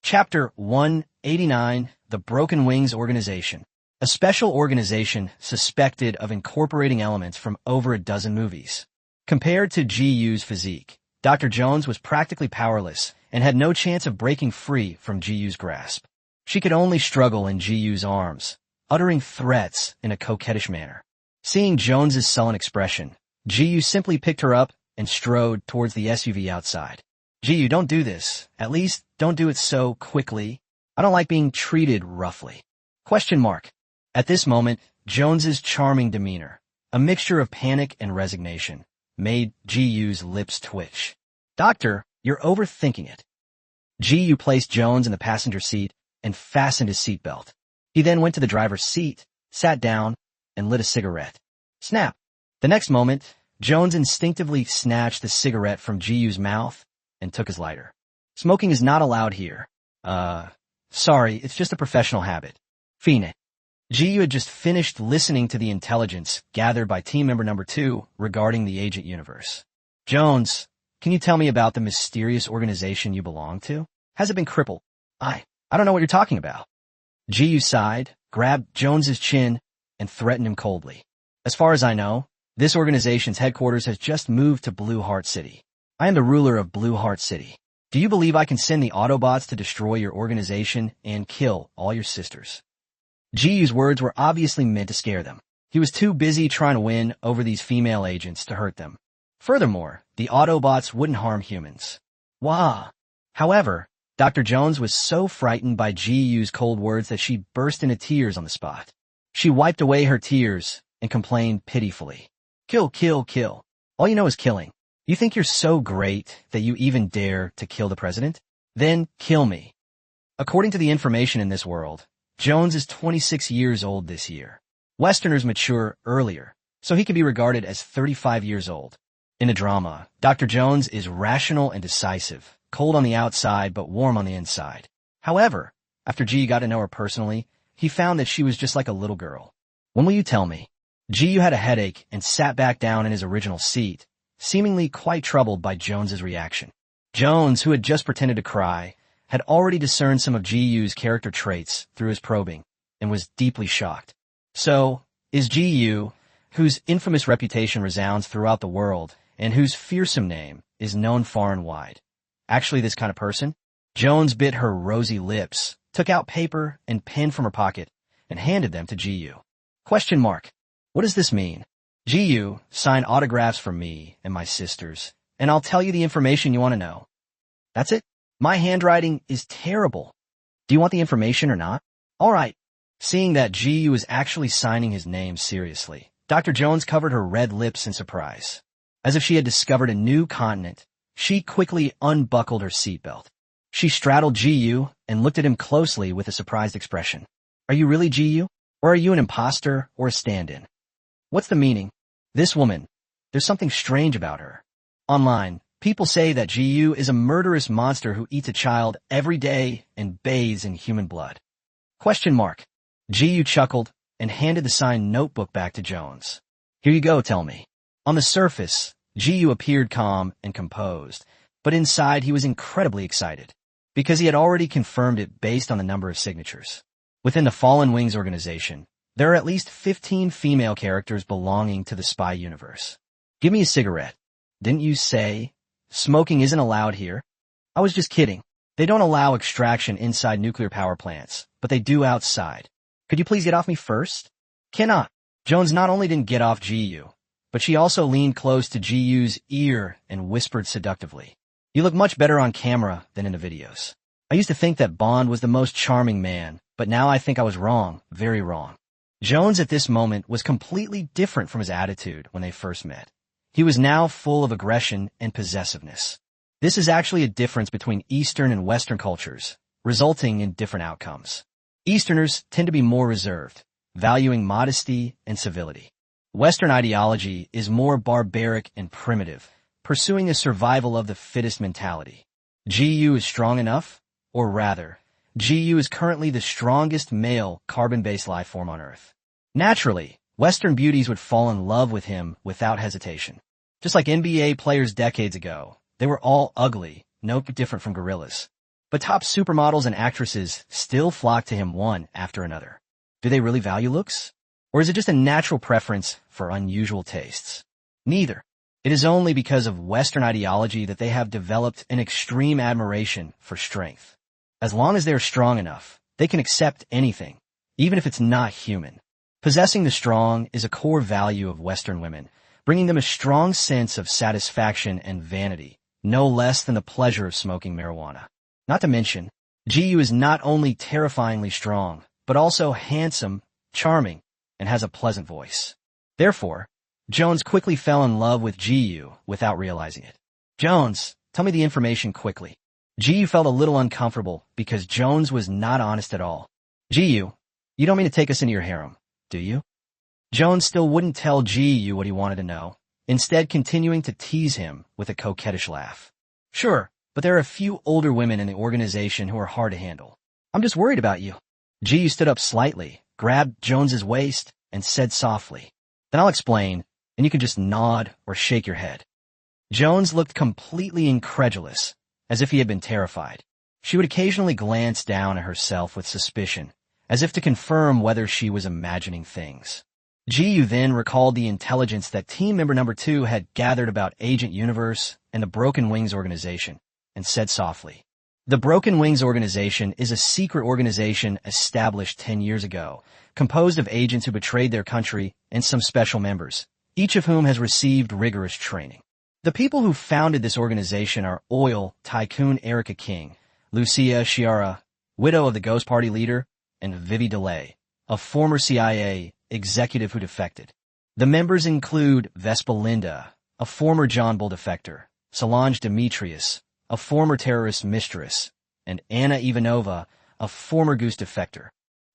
S1: Chapter 189, The Broken Wings Organization. A special organization suspected of incorporating elements from over a dozen movies. Compared to Ji-yu's physique, Dr. Jones was practically powerless and had no chance of breaking free from Ji-yu's grasp. She could only struggle in Ji-yu's arms, uttering threats in a coquettish manner. Seeing Jones's sullen expression, Ji-yu simply picked her up and strode towards the SUV outside. Ji-yu, don't do this. At least, don't do it so quickly. I don't like being treated roughly. At this moment, Jones's charming demeanor, a mixture of panic and resignation, made Ji-yu's lips twitch. Doctor, you're overthinking it. Ji-yu placed Jones in the passenger seat and fastened his seatbelt. He then went to the driver's seat, sat down, and lit a cigarette. Snap! The next moment, Jones instinctively snatched the cigarette from Ji-yu's mouth and took his lighter. Smoking is not allowed here. Sorry, it's just a professional habit. Fiend. Ji-yu had just finished listening to the intelligence gathered by team member number 2 regarding the agent universe. Jones, can you tell me about the mysterious organization you belong to? Has it been crippled? I don't know what you're talking about. Ji-yu sighed, grabbed Jones's chin, and threatened him coldly. As far as I know, this organization's headquarters has just moved to Blue Heart City. I am the ruler of Blue Heart City. Do you believe I can send the Autobots to destroy your organization and kill all your sisters? Ji-yu's words were obviously meant to scare them. He was too busy trying to win over these female agents to hurt them. Furthermore, the Autobots wouldn't harm humans. Wah! However, Dr. Jones was so frightened by Ji-yu's cold words that she burst into tears on the spot. She wiped away her tears and complained pitifully. Kill, kill, kill. All you know is killing. You think you're so great that you even dare to kill the president? Then kill me. According to the information in this world, Jones is 26 years old this year. Westerners mature earlier, so he can be regarded as 35 years old. In a drama, Dr. Jones is rational and decisive, cold on the outside but warm on the inside. However, after Ji got to know her personally, he found that she was just like a little girl. When will you tell me? Ji had a headache and sat back down in his original seat, seemingly quite troubled by Jones's reaction. Jones, who had just pretended to cry, had already discerned some of Ji-yu's character traits through his probing, and was deeply shocked. So, is Ji-yu, whose infamous reputation resounds throughout the world, and whose fearsome name is known far and wide, actually this kind of person? Jones bit her rosy lips, took out paper and pen from her pocket, and handed them to Ji-yu. What does this mean? Ji-yu, sign autographs for me and my sisters, and I'll tell you the information you want to know. That's it? My handwriting is terrible. Do you want the information or not? All right. Seeing that Ji-yu was actually signing his name seriously, Dr. Jones covered her red lips in surprise. As if she had discovered a new continent, she quickly unbuckled her seatbelt. She straddled Ji-yu and looked at him closely with a surprised expression. Are you really Ji-yu? Or are you an imposter or a stand-in? What's the meaning? This woman, there's something strange about her. Online, people say that Ji-yu is a murderous monster who eats a child every day and bathes in human blood. Ji-yu chuckled and handed the signed notebook back to Jones. Here you go, tell me. On the surface, Ji-yu appeared calm and composed, but inside he was incredibly excited. because he had already confirmed it based on the number of signatures. Within the Fallen Wings organization, there are at least 15 female characters belonging to the spy universe. Give me a cigarette. Didn't you say smoking isn't allowed here? I was just kidding. They don't allow extraction inside nuclear power plants, but they do outside. Could you please get off me first? Cannot. Jones not only didn't get off GU, but she also leaned close to GU's ear and whispered seductively. You look much better on camera than in the videos. I used to think that Bond was the most charming man, but now I think I was wrong, very wrong. Jones at this moment was completely different from his attitude when they first met. He was now full of aggression and possessiveness. This is actually a difference between Eastern and Western cultures, resulting in different outcomes. Easterners tend to be more reserved, valuing modesty and civility. Western ideology is more barbaric and primitive, pursuing a survival of the fittest mentality. GU is strong enough, or rather, GU is currently the strongest male carbon-based life form on Earth. Naturally, Western beauties would fall in love with him without hesitation. Just like NBA players decades ago, they were all ugly, no different from gorillas. But top supermodels and actresses still flock to him one after another. Do they really value looks? Or is it just a natural preference for unusual tastes? Neither. It is only because of Western ideology that they have developed an extreme admiration for strength. As long as they are strong enough, they can accept anything, even if it's not human. Possessing the strong is a core value of Western women, bringing them a strong sense of satisfaction and vanity, no less than the pleasure of smoking marijuana. Not to mention, GU is not only terrifyingly strong, but also handsome, charming, and has a pleasant voice. Therefore, Jones quickly fell in love with GU without realizing it. Jones, tell me the information quickly. GU felt a little uncomfortable because Jones was not honest at all. GU, you don't mean to take us into your harem, do you? Jones still wouldn't tell GU what he wanted to know, instead continuing to tease him with a coquettish laugh. Sure, but there are a few older women in the organization who are hard to handle. I'm just worried about you. GU stood up slightly, grabbed Jones's waist, and said softly, Then I'll explain, and you can just nod or shake your head. Jones looked completely incredulous, as if he had been terrified. She would occasionally glance down at herself with suspicion, as if to confirm whether she was imagining things. GU then recalled the intelligence that team member number 2 had gathered about Agent Universe and the Broken Wings organization, and said softly, The Broken Wings organization is a secret organization established 10 years ago, composed of agents who betrayed their country and some special members, each of whom has received rigorous training. The people who founded this organization are oil tycoon Erica King, Lucia Chiara, widow of the Ghost Party leader, and Vivi DeLay, a former CIA executive who defected. The members include Vespa Linda, a former John Bull defector, Solange Demetrius, a former terrorist mistress, and Anna Ivanova, a former Goose defector.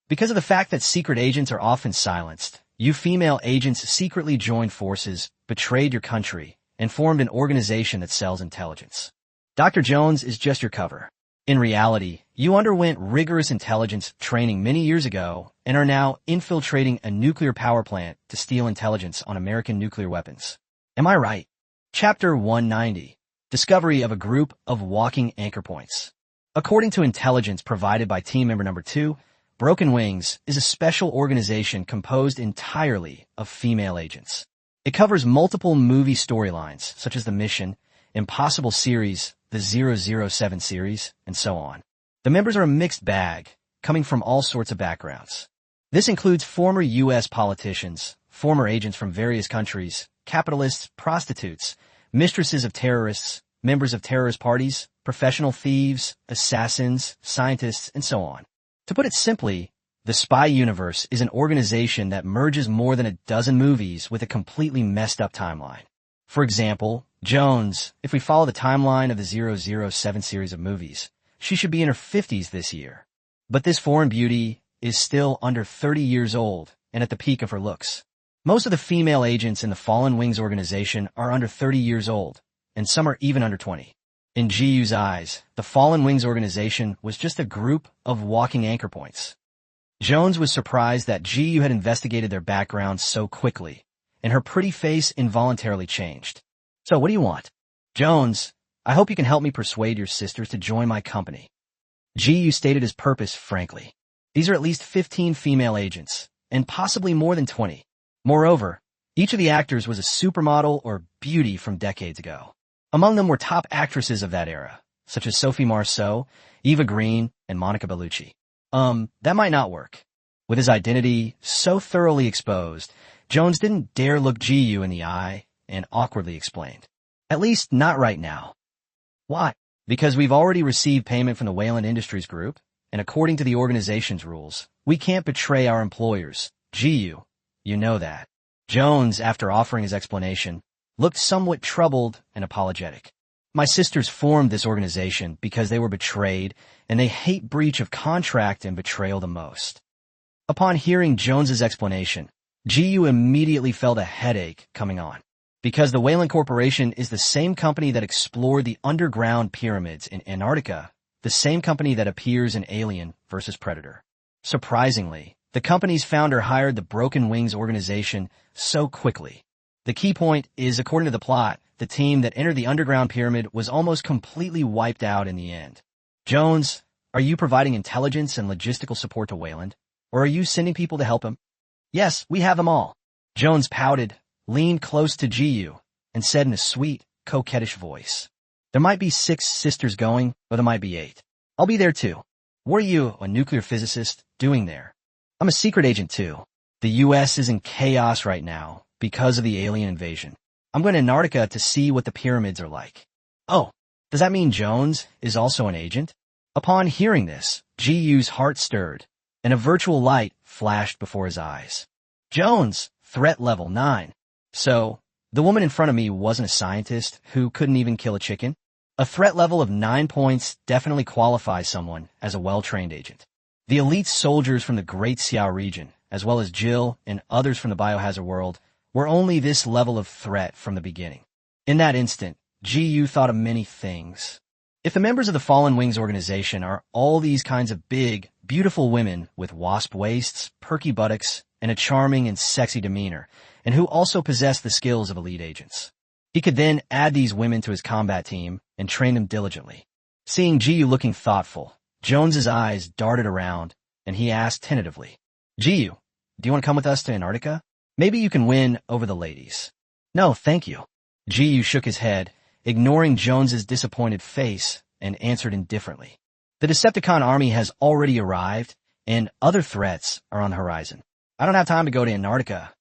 S1: Because of the fact that secret agents are often silenced, you female agents secretly joined forces, betrayed your country, and formed an organization that sells intelligence. Dr. Jones is just your cover. In reality, you underwent rigorous intelligence training many years ago and are now infiltrating a nuclear power plant to steal intelligence on American nuclear weapons. Am I right? Chapter 190. Discovery of a group of walking anchor points. According to intelligence provided by team member number 2, Broken Wings is a special organization composed entirely of female agents. It covers multiple movie storylines, such as The Mission, Impossible series, the 007 series, and so on. The members are a mixed bag, coming from all sorts of backgrounds. This includes former U.S. politicians, former agents from various countries, capitalists, prostitutes, mistresses of terrorists, members of terrorist parties, professional thieves, assassins, scientists, and so on. To put it simply, the Spy Universe is an organization that merges more than a dozen movies with a completely messed up timeline. For example, Jones, if we follow the timeline of the 007 series of movies, she should be in her 50s this year. But this foreign beauty is still under 30 years old and at the peak of her looks. Most of the female agents in the Fallen Wings organization are under 30 years old, and some are even under 20. In GU's eyes, the Fallen Wings organization was just a group of walking anchor points. Jones was surprised that GU had investigated their backgrounds so quickly, and her pretty face involuntarily changed. So what do you want? Jones, I hope you can help me persuade your sisters to join my company. GU stated his purpose frankly. These are at least 15 female agents, and possibly more than 20. Moreover, each of the actors was a supermodel or beauty from decades ago. Among them were top actresses of that era, such as Sophie Marceau, Eva Green, and Monica Bellucci. That might not work. With his identity so thoroughly exposed, Jones didn't dare look GU in the eye and awkwardly explained. At least not right now. Why? Because we've already received payment from the Wayland Industries Group, and according to the organization's rules, we can't betray our employers. GU, you know that. Jones, after offering his explanation, looked somewhat troubled and apologetic. My sisters formed this organization because they were betrayed, and they hate breach of contract and betrayal the most. Upon hearing Jones's explanation, GU immediately felt a headache coming on. Because the Wayland Corporation is the same company that explored the underground pyramids in Antarctica, the same company that appears in Alien vs. Predator. Surprisingly, the company's founder hired the Broken Wings organization so quickly. The key point is, according to the plot, the team that entered the underground pyramid was almost completely wiped out in the end. Jones, are you providing intelligence and logistical support to Wayland? Or are you sending people to help him? Yes, we have them all. Jones pouted, leaned close to GU, and said in a sweet, coquettish voice, there might be 6 sisters going, or there might be 8. I'll be there too. What are you, a nuclear physicist, doing there? I'm a secret agent too. The US is in chaos right now because of the alien invasion. I'm going to Antarctica to see what the pyramids are like. Oh, does that mean Jones is also an agent? Upon hearing this, GU's heart stirred, and a virtual light flashed before his eyes. Jones, threat level 9. So, the woman in front of me wasn't a scientist who couldn't even kill a chicken? A threat level of 9 points definitely qualifies someone as a well-trained agent. The elite soldiers from the Great Xiao region, as well as Jill and others from the biohazard world, were only this level of threat from the beginning. In that instant, GU thought of many things. If the members of the Fallen Wings organization are all these kinds of big, beautiful women with wasp waists, perky buttocks, and a charming and sexy demeanor, and who also possess the skills of elite agents, he could then add these women to his combat team and train them diligently. Seeing GU looking thoughtful, Jones's eyes darted around, and he asked tentatively, GU, do you want to come with us to Antarctica? Maybe you can win over the ladies. No, thank you. GU shook his head, ignoring Jones's disappointed face, and answered indifferently. The Decepticon army has already arrived, and other threats are on the horizon. I don't have time to go to Antarctica.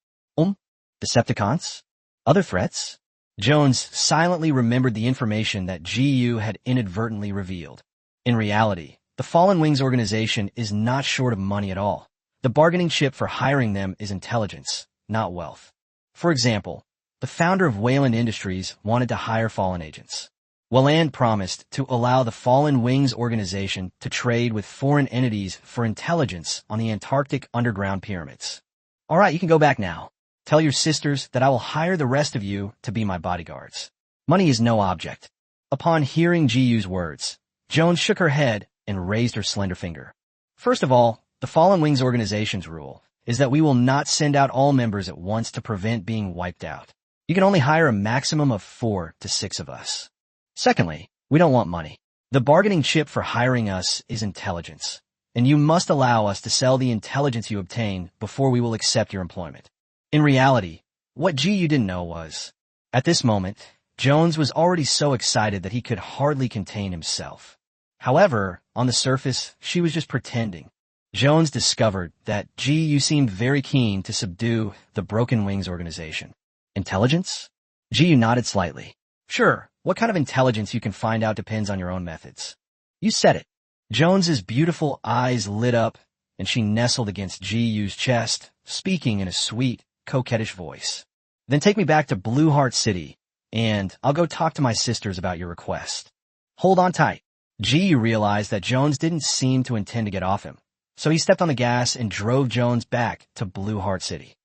S1: Decepticons? Other threats? Jones silently remembered the information that GU had inadvertently revealed. In reality, the Fallen Wings organization is not short of money at all. The bargaining chip for hiring them is intelligence, not wealth. For example, the founder of Wayland Industries wanted to hire Fallen agents. Wayland promised to allow the Fallen Wings organization to trade with foreign entities for intelligence on the Antarctic underground pyramids. All right, you can go back now. Tell your sisters that I will hire the rest of you to be my bodyguards. Money is no object. Upon hearing GU's words, Jones shook her head and raised her slender finger. First of all, the Fallen Wings organization's rule is that we will not send out all members at once to prevent being wiped out. You can only hire a maximum of 4 to 6 of us. Secondly, we don't want money. The bargaining chip for hiring us is intelligence, and you must allow us to sell the intelligence you obtain before we will accept your employment. In reality, what GU didn't know was, at this moment, Jones was already so excited that he could hardly contain himself. However, on the surface, she was just pretending. Jones discovered that GU seemed very keen to subdue the Broken Wings organization. Intelligence? GU nodded slightly. Sure, what kind of intelligence you can find out depends on your own methods. You said it. Jones's beautiful eyes lit up, and she nestled against GU's chest, speaking in a sweet, coquettish voice. Then take me back to Blue Heart City, and I'll go talk to my sisters about your request. Hold on tight. GU realized that Jones didn't seem to intend to get off him, so he stepped on the gas and drove Jones back to Blue Heart City.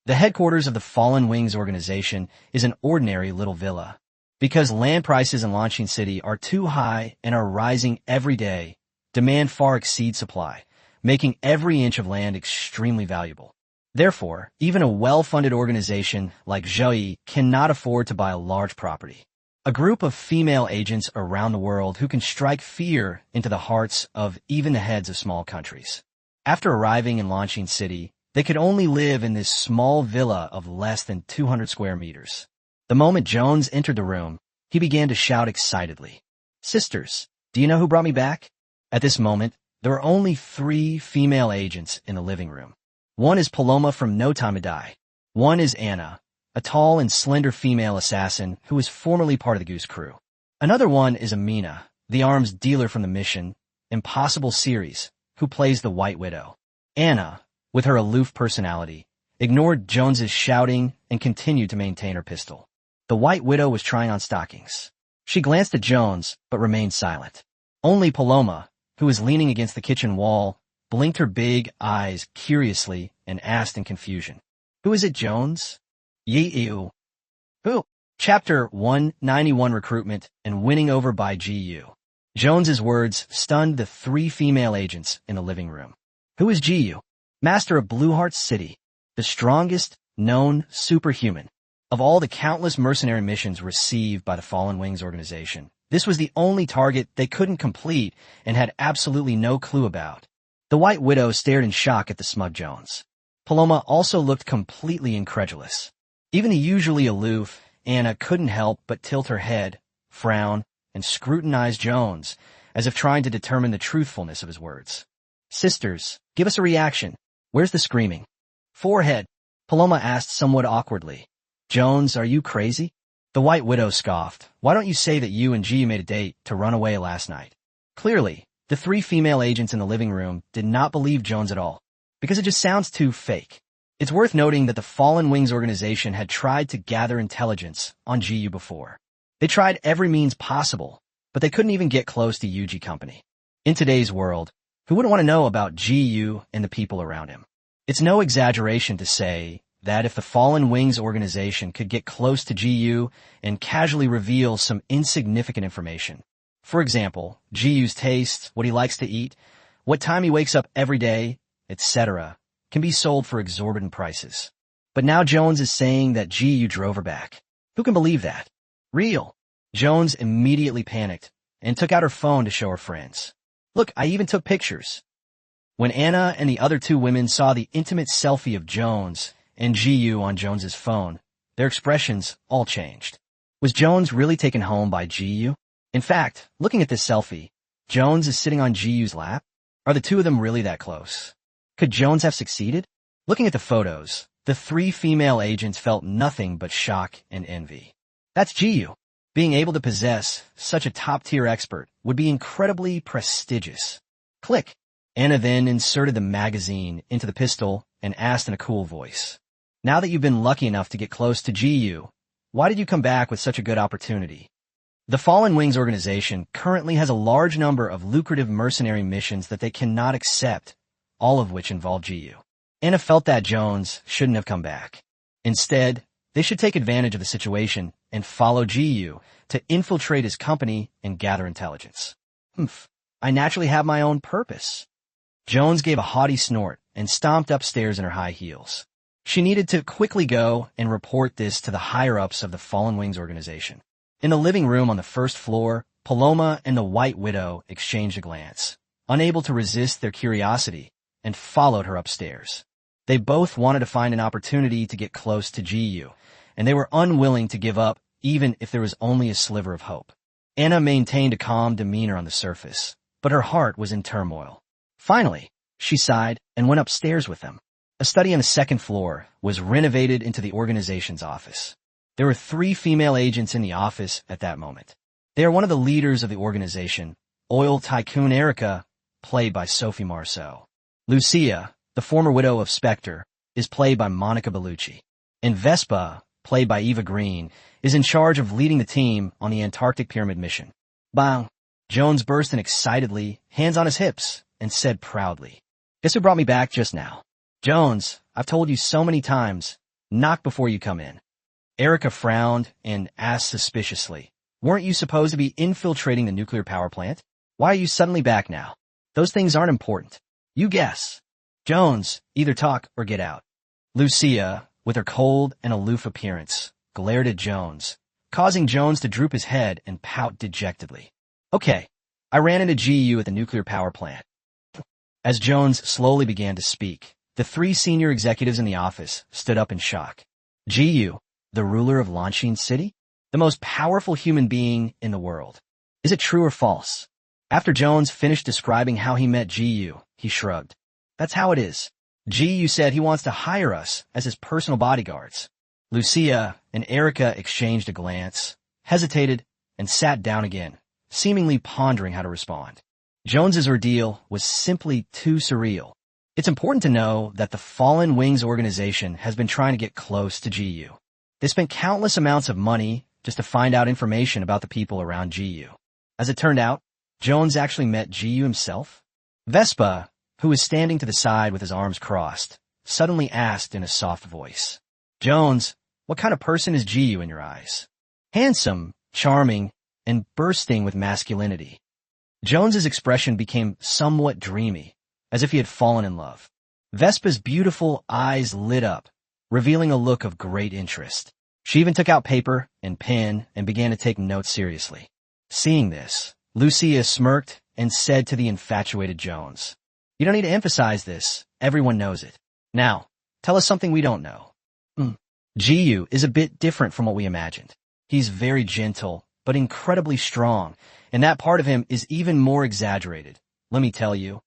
S1: The headquarters of the Fallen Wings organization is an ordinary little villa. Because land prices in Launching City are too high and are rising every day, demand far exceeds supply, making every inch of land extremely valuable. Therefore, even a well-funded organization like Zhou cannot afford to buy a large property. a group of female agents around the world who can strike fear into the hearts of even the heads of small countries. After arriving in Launching City, they could only live in this small villa of less than 200 square meters. The moment Jones entered the room, he began to shout excitedly, "Sisters, do you know who brought me back?" At this moment, there were only 3 female agents in the living room. One is Paloma from No Time to Die. One is Anna, a tall and slender female assassin who was formerly part of the Goose crew. Another one is Amina, the arms dealer from the Mission Impossible series, who plays the White Widow. Anna, with her aloof personality, ignored Jones's shouting and continued to maintain her pistol. The White Widow was trying on stockings. She glanced at Jones, but remained silent. Only Paloma, who was leaning against the kitchen wall, blinked her big eyes curiously and asked in confusion, "Who is it, Jones?" "Yi-Yu." "Who?" Chapter 191, Recruitment and Winning Over by G.U. Jones's words stunned the 3 female agents in the living room. Who is G.U.? Master of Blueheart City, the strongest known superhuman. Of all the countless mercenary missions received by the Fallen Wings organization, this was the only target they couldn't complete and had absolutely no clue about. The White Widow stared in shock at the smug Jones. Paloma also looked completely incredulous. Even the usually aloof Anna couldn't help but tilt her head, frown, and scrutinize Jones, as if trying to determine the truthfulness of his words. "Sisters, give us a reaction. Where's the screaming?" "Forehead," Paloma asked somewhat awkwardly. "Jones, are you crazy?" The White Widow scoffed. "Why don't you say that you and G made a date to run away last night?" Clearly, the 3 female agents in the living room did not believe Jones at all, because it just sounds too fake. It's worth noting that the Fallen Wings organization had tried to gather intelligence on GU before. They tried every means possible, but they couldn't even get close to UG Company. In today's world, who wouldn't want to know about GU and the people around him? It's no exaggeration to say that if the Fallen Wings organization could get close to GU and casually reveal some insignificant information, for example, GU's taste, what he likes to eat, what time he wakes up every day, etc., can be sold for exorbitant prices. But now Jones is saying that GU drove her back. Who can believe that? Real. Jones immediately panicked and took out her phone to show her friends. "Look, I even took pictures." When Anna and the other 2 women saw the intimate selfie of Jones and GU on Jones's phone, their expressions all changed. Was Jones really taken home by GU? In fact, looking at this selfie, Jones is sitting on GU's lap. Are the 2 of them really that close? Could Jones have succeeded? Looking at the photos, the 3 female agents felt nothing but shock and envy. That's GU. Being able to possess such a top-tier expert would be incredibly prestigious. Click. Anna then inserted the magazine into the pistol and asked in a cool voice, "Now that you've been lucky enough to get close to GU, why did you come back with such a good opportunity?" The Fallen Wings organization currently has a large number of lucrative mercenary missions that they cannot accept, all of which involve GU. Anna felt that Jones shouldn't have come back. Instead, they should take advantage of the situation and follow GU to infiltrate his company and gather intelligence. I naturally have my own purpose." Jones gave a haughty snort and stomped upstairs in her high heels. She needed to quickly go and report this to the higher-ups of the Fallen Wings organization. In the living room on the first floor, Paloma and the White Widow exchanged a glance, unable to resist their curiosity, and followed her upstairs. They both wanted to find an opportunity to get close to GU, and they were unwilling to give up even if there was only a sliver of hope. Anna maintained a calm demeanor on the surface, but her heart was in turmoil. Finally, she sighed and went upstairs with them. A study on the second floor was renovated into the organization's office. There were 3 female agents in the office at that moment. They are one of the leaders of the organization, Oil Tycoon Erica, played by Sophie Marceau. Lucia, the former widow of Spectre, is played by Monica Bellucci. And Vespa, played by Eva Green, is in charge of leading the team on the Antarctic Pyramid mission. Bang! Jones burst in excitedly, hands on his hips, and said proudly, "Guess who brought me back just now?" "Jones, I've told you so many times, knock before you come in." Erica frowned and asked suspiciously, "Weren't you supposed to be infiltrating the nuclear power plant? Why are you suddenly back now? Those things aren't important. You guess." "Jones, either talk or get out." Lucia, with her cold and aloof appearance, glared at Jones, causing Jones to droop his head and pout dejectedly. Okay, I ran into GU at the nuclear power plant. As Jones slowly began to speak, the three senior executives in the office stood up in shock. GU, the ruler of Lanshin City? The most powerful human being in the world. Is it true or false? After Jones finished describing how he met GU, he shrugged. That's how it is. GU said he wants to hire us as his personal bodyguards. Lucia and Erica exchanged a glance, hesitated, and sat down again, seemingly pondering how to respond. Jones's ordeal was simply too surreal. It's important to know that the Fallen Wings organization has been trying to get close to GU. They spent countless amounts of money just to find out information about the people around GU. As it turned out, Jones actually met GU himself. Vespa, who was standing to the side with his arms crossed, suddenly asked in a soft voice, Jones, what kind of person is GU in your eyes? Handsome, charming, and bursting with masculinity. Jones's expression became somewhat dreamy, as if he had fallen in love. Vespa's beautiful eyes lit up, revealing a look of great interest. She even took out paper and pen and began to take notes seriously. Seeing this, Lucia smirked and said to the infatuated Jones, You don't need to emphasize this. Everyone knows it. Now, tell us something we don't know. GU is a bit different from what we imagined. He's very gentle, but incredibly strong, and that part of him is even more exaggerated. Let me tell you.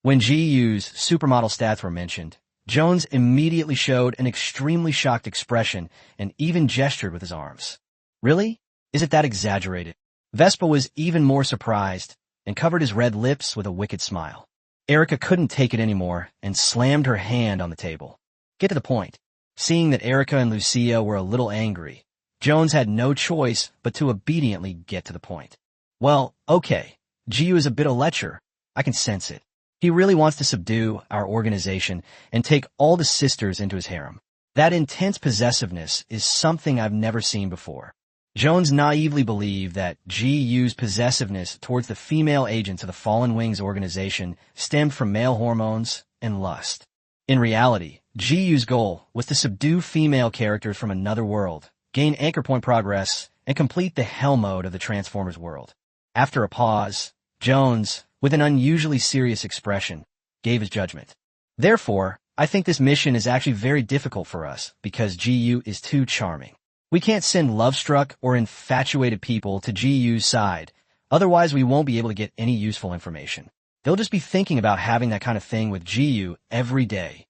S1: When GU's supermodel stats were mentioned, Jones immediately showed an extremely shocked expression and even gestured with his arms. Really? Is it that exaggerated? Vespa was even more surprised and covered his red lips with a wicked smile. Erica couldn't take it anymore and slammed her hand on the table. Get to the point. Seeing that Erica and Lucia were a little angry, Jones had no choice but to obediently get to the point. Well, okay, GU is a bit of a lecher. I can sense it. He really wants to subdue our organization and take all the sisters into his harem. That intense possessiveness is something I've never seen before. Jones naively believed that GU's possessiveness towards the female agents of the Fallen Wings organization stemmed from male hormones and lust. In reality, GU's goal was to subdue female characters from another world, gain anchor point progress, and complete the hell mode of the Transformers world. After a pause, Jones, with an unusually serious expression, gave his judgment. Therefore, I think this mission is actually very difficult for us because GU is too charming. We can't send love-struck or infatuated people to GU's side, otherwise we won't be able to get any useful information. They'll just be thinking about having that kind of thing with GU every day.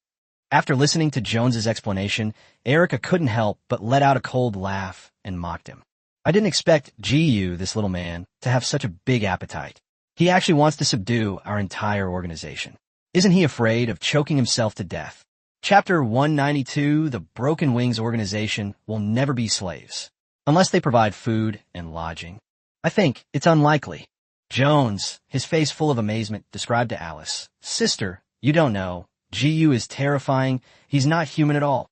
S1: After listening to Jones's explanation, Erica couldn't help but let out a cold laugh and mocked him. I didn't expect GU, this little man, to have such a big appetite. He actually wants to subdue our entire organization. Isn't he afraid of choking himself to death? Chapter 192, The Broken Wings Organization will never be slaves, unless they provide food and lodging. I think it's unlikely. Jones, his face full of amazement, described to Alice, Sister, you don't know. GU is terrifying. He's not human at all.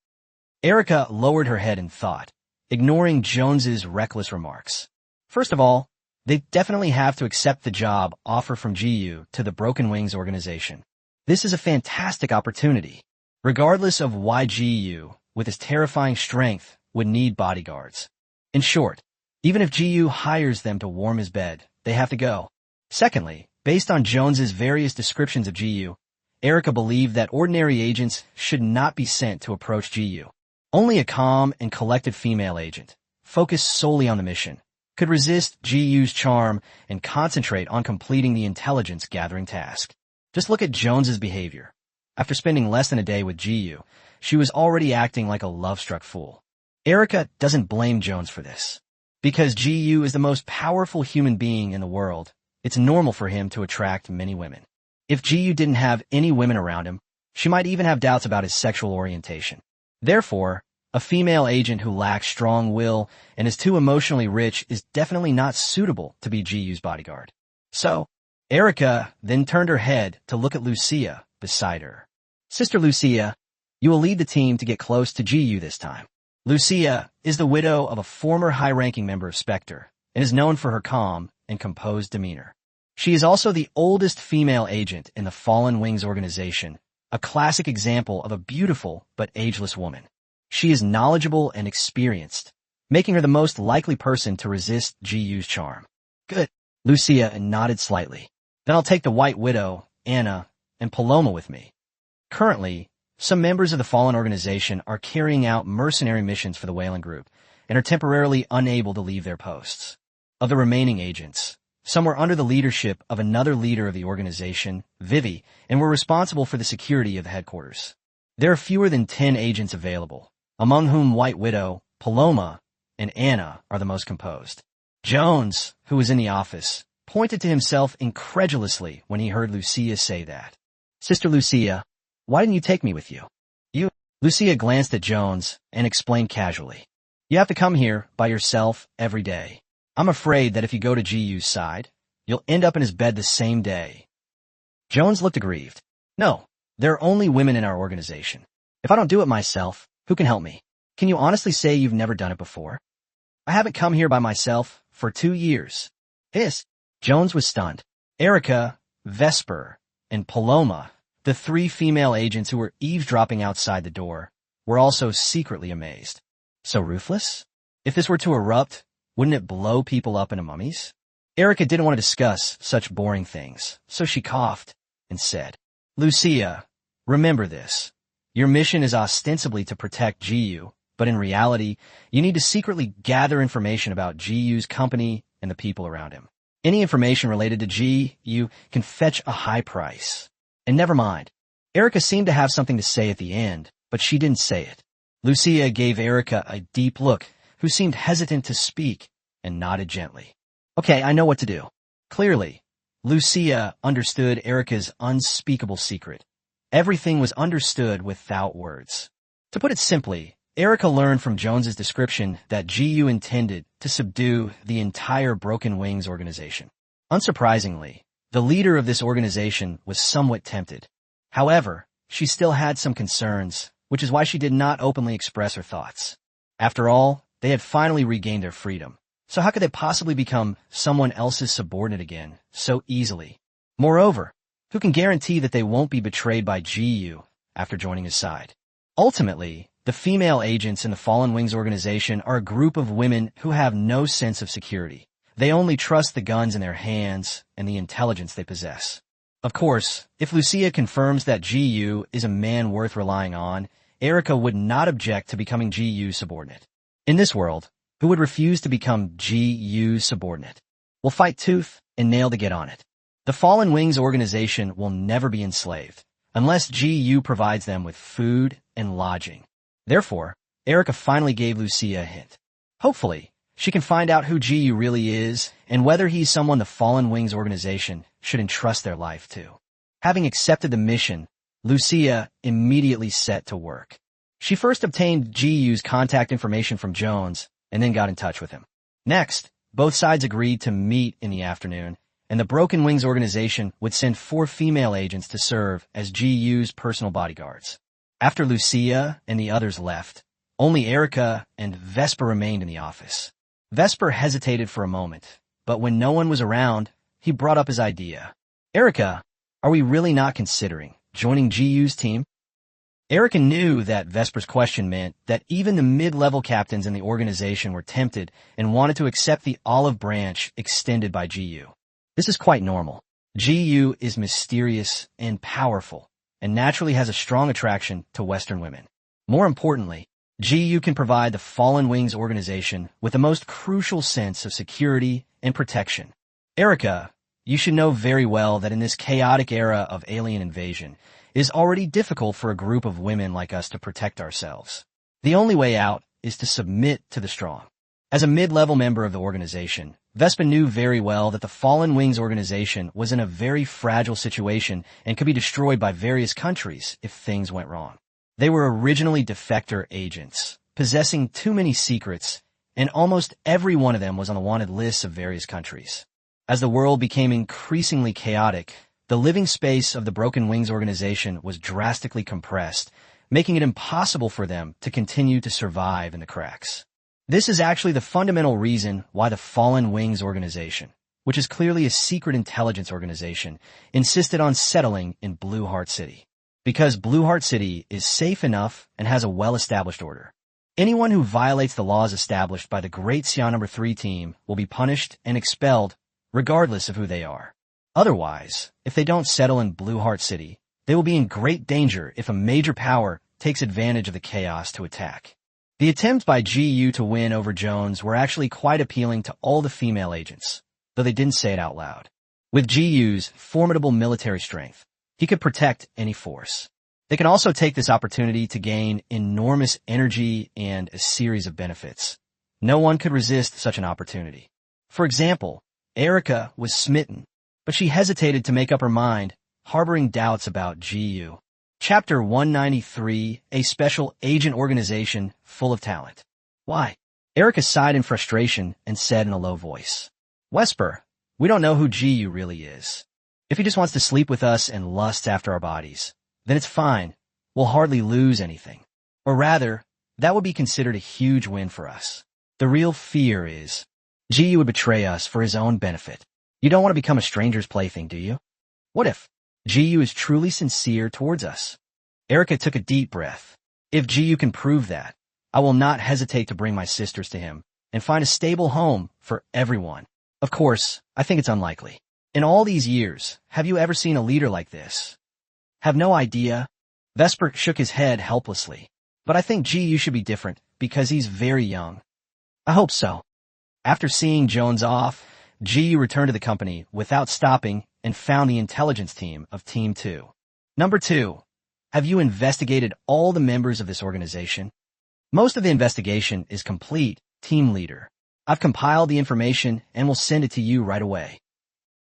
S1: Erica lowered her head in thought, ignoring Jones's reckless remarks. First of all, they definitely have to accept the job offer from GU to the Broken Wings organization. This is a fantastic opportunity, regardless of why GU, with his terrifying strength, would need bodyguards. In short, even if GU hires them to warm his bed, they have to go. Secondly, based on Jones's various descriptions of GU, Erica believed that ordinary agents should not be sent to approach GU. Only a calm and collected female agent, focused solely on the mission, could resist GU's charm and concentrate on completing the intelligence-gathering task. Just look at Jones's behavior. After spending less than a day with GU, she was already acting like a love-struck fool. Erica doesn't blame Jones for this. Because GU is the most powerful human being in the world, it's normal for him to attract many women. If GU didn't have any women around him, she might even have doubts about his sexual orientation. Therefore, a female agent who lacks strong will and is too emotionally rich is definitely not suitable to be GU's bodyguard. So, Erica then turned her head to look at Lucia beside her. Sister Lucia, you will lead the team to get close to GU this time. Lucia is the widow of a former high-ranking member of Spectre and is known for her calm and composed demeanor. She is also the oldest female agent in the Fallen Wings organization, a classic example of a beautiful but ageless woman. She is knowledgeable and experienced, making her the most likely person to resist GU's charm. Good. Lucia nodded slightly. Then I'll take the White Widow, Anna, and Paloma with me. Currently, some members of the Fallen organization are carrying out mercenary missions for the Wayland Group and are temporarily unable to leave their posts. Of the remaining agents, some were under the leadership of another leader of the organization, Vivi, and were responsible for the security of the headquarters. There are fewer than 10 agents available, among whom White Widow, Paloma, and Anna are the most composed. Jones, who was in the office, pointed to himself incredulously when he heard Lucia say that. Sister Lucia, why didn't you take me with you? Lucia glanced at Jones and explained casually. You have to come here by yourself every day. I'm afraid that if you go to GU's side, you'll end up in his bed the same day. Jones looked aggrieved. No, there are only women in our organization. If I don't do it myself, who can help me? Can you honestly say you've never done it before? I haven't come here by myself for 2 years. Jones was stunned. Erica, Vesper, and Paloma, the 3 female agents who were eavesdropping outside the door, were also secretly amazed. So ruthless? If this were to erupt, wouldn't it blow people up into mummies? Erica didn't want to discuss such boring things, so she coughed and said, Lucia, remember this. Your mission is ostensibly to protect GU, but in reality, you need to secretly gather information about GU's company and the people around him. Any information related to GU can fetch a high price. And never mind. Erica seemed to have something to say at the end, but she didn't say it. Lucia gave Erica a deep look, who seemed hesitant to speak, and nodded gently. Okay, I know what to do. Clearly, Lucia understood Erica's unspeakable secret. Everything was understood without words. To put it simply, Erica learned from Jones's description that GU intended to subdue the entire Broken Wings organization. Unsurprisingly, the leader of this organization was somewhat tempted. However, she still had some concerns, which is why she did not openly express her thoughts. After all, they had finally regained their freedom. So how could they possibly become someone else's subordinate again so easily? Moreover, who can guarantee that they won't be betrayed by GU after joining his side? Ultimately, the female agents in the Fallen Wings organization are a group of women who have no sense of security. They only trust the guns in their hands and the intelligence they possess. Of course, if Lucia confirms that GU is a man worth relying on, Erica would not object to becoming GU's subordinate. In this world, who would refuse to become GU's subordinate? Will fight tooth and nail to get on it. The Fallen Wings organization will never be enslaved, unless GU provides them with food and lodging. Therefore, Erica finally gave Lucia a hint. Hopefully, she can find out who GU really is and whether he's someone the Fallen Wings organization should entrust their life to. Having accepted the mission, Lucia immediately set to work. She first obtained GU's contact information from Jones and then got in touch with him. Next, both sides agreed to meet in the afternoon, and the Broken Wings organization would send 4 female agents to serve as GU's personal bodyguards. After Lucia and the others left, only Erica and Vesper remained in the office. Vesper hesitated for a moment, but when no one was around, he brought up his idea. Erica, are we really not considering joining GU's team? Erica knew that Vesper's question meant that even the mid-level captains in the organization were tempted and wanted to accept the olive branch extended by GU. This is quite normal. GU is mysterious and powerful, and naturally has a strong attraction to Western women. More importantly, GU can provide the Fallen Wings organization with the most crucial sense of security and protection. Erica, you should know very well that in this chaotic era of alien invasion, it is already difficult for a group of women like us to protect ourselves. The only way out is to submit to the strong. As a mid-level member of the organization, Vespa knew very well that the Fallen Wings organization was in a very fragile situation and could be destroyed by various countries if things went wrong. They were originally defector agents, possessing too many secrets, and almost every one of them was on the wanted lists of various countries. As the world became increasingly chaotic, the living space of the Broken Wings organization was drastically compressed, making it impossible for them to continue to survive in the cracks. This is actually the fundamental reason why the Fallen Wings organization, which is clearly a secret intelligence organization, insisted on settling in Blue Heart City. Because Blue Heart City is safe enough and has a well-established order. Anyone who violates the laws established by the Great Xia Number 3 team will be punished and expelled, regardless of who they are. Otherwise, if they don't settle in Blue Heart City, they will be in great danger if a major power takes advantage of the chaos to attack. The attempts by GU to win over Jones were actually quite appealing to all the female agents, though they didn't say it out loud. With GU's formidable military strength, he could protect any force. They can also take this opportunity to gain enormous energy and a series of benefits. No one could resist such an opportunity. For example, Erica was smitten, but she hesitated to make up her mind, harboring doubts about GU. Chapter 193, A Special Agent Organization Full of Talent. Why? Erica sighed in frustration and said in a low voice, Wesper, we don't know who GU really is. If he just wants to sleep with us and lusts after our bodies, then it's fine. We'll hardly lose anything. Or rather, that would be considered a huge win for us. The real fear is, GU would betray us for his own benefit. You don't want to become a stranger's plaything, do you? What if GU is truly sincere towards us? Erica took a deep breath. If GU can prove that, I will not hesitate to bring my sisters to him and find a stable home for everyone. Of course, I think it's unlikely. In all these years, have you ever seen a leader like this? Have no idea? Vesper shook his head helplessly. But I think GU should be different because he's very young. I hope so. After seeing Jones off, GU returned to the company without stopping and found the intelligence team of Team 2. Number 2. Have you investigated all the members of this organization? Most of the investigation is complete, Team Leader. I've compiled the information and will send it to you right away.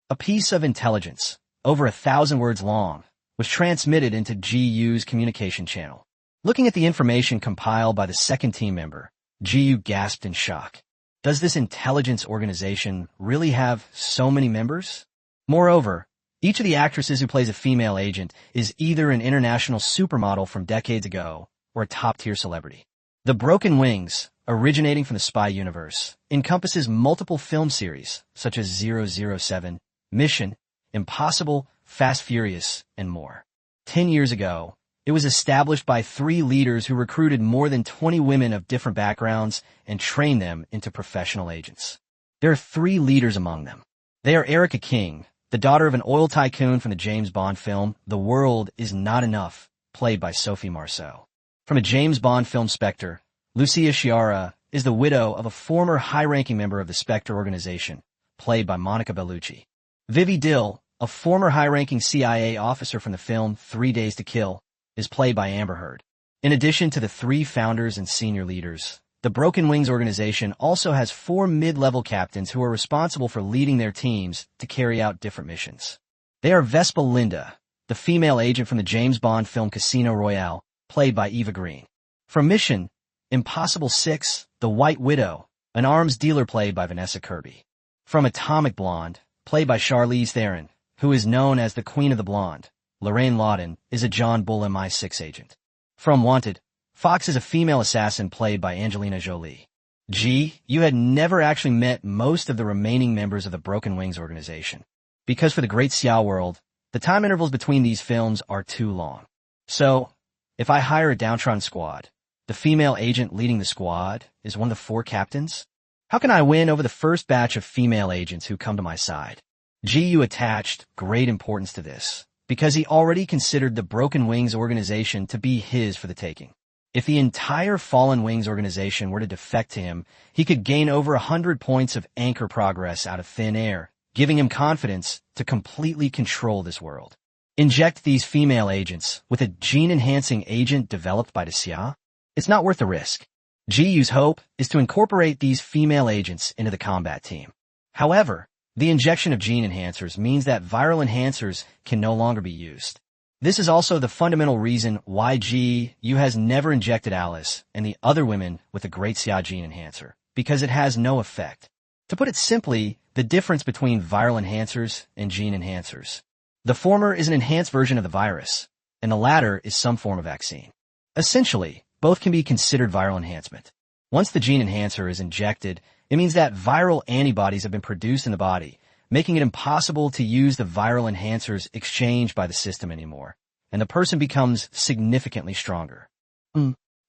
S1: A piece of intelligence, over 1,000 words long, was transmitted into GU's communication channel. Looking at the information compiled by the second team member, GU gasped in shock. Does this intelligence organization really have so many members? Moreover, each of the actresses who plays a female agent is either an international supermodel from decades ago or a top-tier celebrity. The Broken Wings, originating from the spy universe, encompasses multiple film series such as 007, Mission, Impossible, Fast Furious, and more. 10 years ago, it was established by 3 leaders who recruited more than 20 women of different backgrounds and trained them into professional agents. There are 3 leaders among them. They are Erica King, the daughter of an oil tycoon from the James Bond film The World Is Not Enough, played by Sophie Marceau. From a James Bond film Spectre, Lucia Chiara is the widow of a former high-ranking member of the Spectre organization, played by Monica Bellucci. Vivi Dill, a former high-ranking CIA officer from the film 3 Days to Kill, is played by Amber Heard. In addition to the 3 founders and senior leaders, the Broken Wings organization also has 4 mid-level captains who are responsible for leading their teams to carry out different missions. They are Vespa Linda, the female agent from the James Bond film Casino Royale, played by Eva Green. From Mission, Impossible 6, the White Widow, an arms dealer played by Vanessa Kirby. From Atomic Blonde, played by Charlize Theron, who is known as the Queen of the Blonde, Lorraine Lawton is a John Bull MI6 agent. From Wanted, Fox is a female assassin played by Angelina Jolie. You had never actually met most of the remaining members of the Broken Wings organization, because for the Great Xia world, the time intervals between these films are too long. So, if I hire a downtrodden squad, the female agent leading the squad is one of the 4 captains? How can I win over the first batch of female agents who come to my side? GU attached great importance to this, because he already considered the Broken Wings organization to be his for the taking. If the entire Fallen Wings organization were to defect to him, he could gain over 100 points of anchor progress out of thin air, giving him confidence to completely control this world. Inject these female agents with a gene-enhancing agent developed by the Xia? It's not worth the risk. GU's hope is to incorporate these female agents into the combat team. However, the injection of gene enhancers means that viral enhancers can no longer be used. This is also the fundamental reason why GU has never injected Alice and the other women with the Great Xia gene enhancer, because it has no effect. To put it simply, the difference between viral enhancers and gene enhancers. The former is an enhanced version of the virus, and the latter is some form of vaccine. Essentially, both can be considered viral enhancement. Once the gene enhancer is injected, it means that viral antibodies have been produced in the body, making it impossible to use the viral enhancers exchanged by the system anymore, and the person becomes significantly stronger.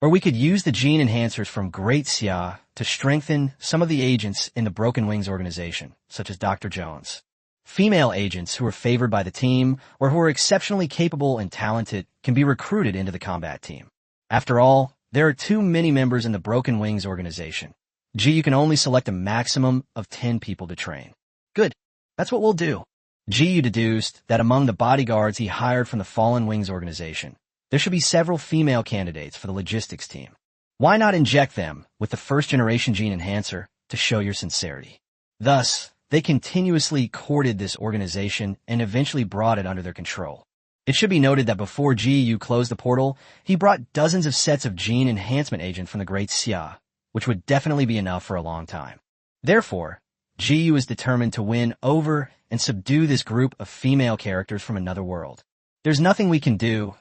S1: Or we could use the gene enhancers from Great Xia to strengthen some of the agents in the Broken Wings organization, such as Dr. Jones. Female agents who are favored by the team or who are exceptionally capable and talented can be recruited into the combat team. After all, there are too many members in the Broken Wings organization. You can only select a maximum of 10 people to train. Good. That's what we'll do. You deduced that among the bodyguards he hired from the Fallen Wings organization, there should be several female candidates for the logistics team. Why not inject them with the first-generation gene enhancer to show your sincerity? Thus, they continuously courted this organization and eventually brought it under their control. It should be noted that before GU closed the portal, he brought dozens of sets of gene enhancement agent from the Great Xia, which would definitely be enough for a long time. Therefore, GU is determined to win over and subdue this group of female characters from another world. There's nothing we can do.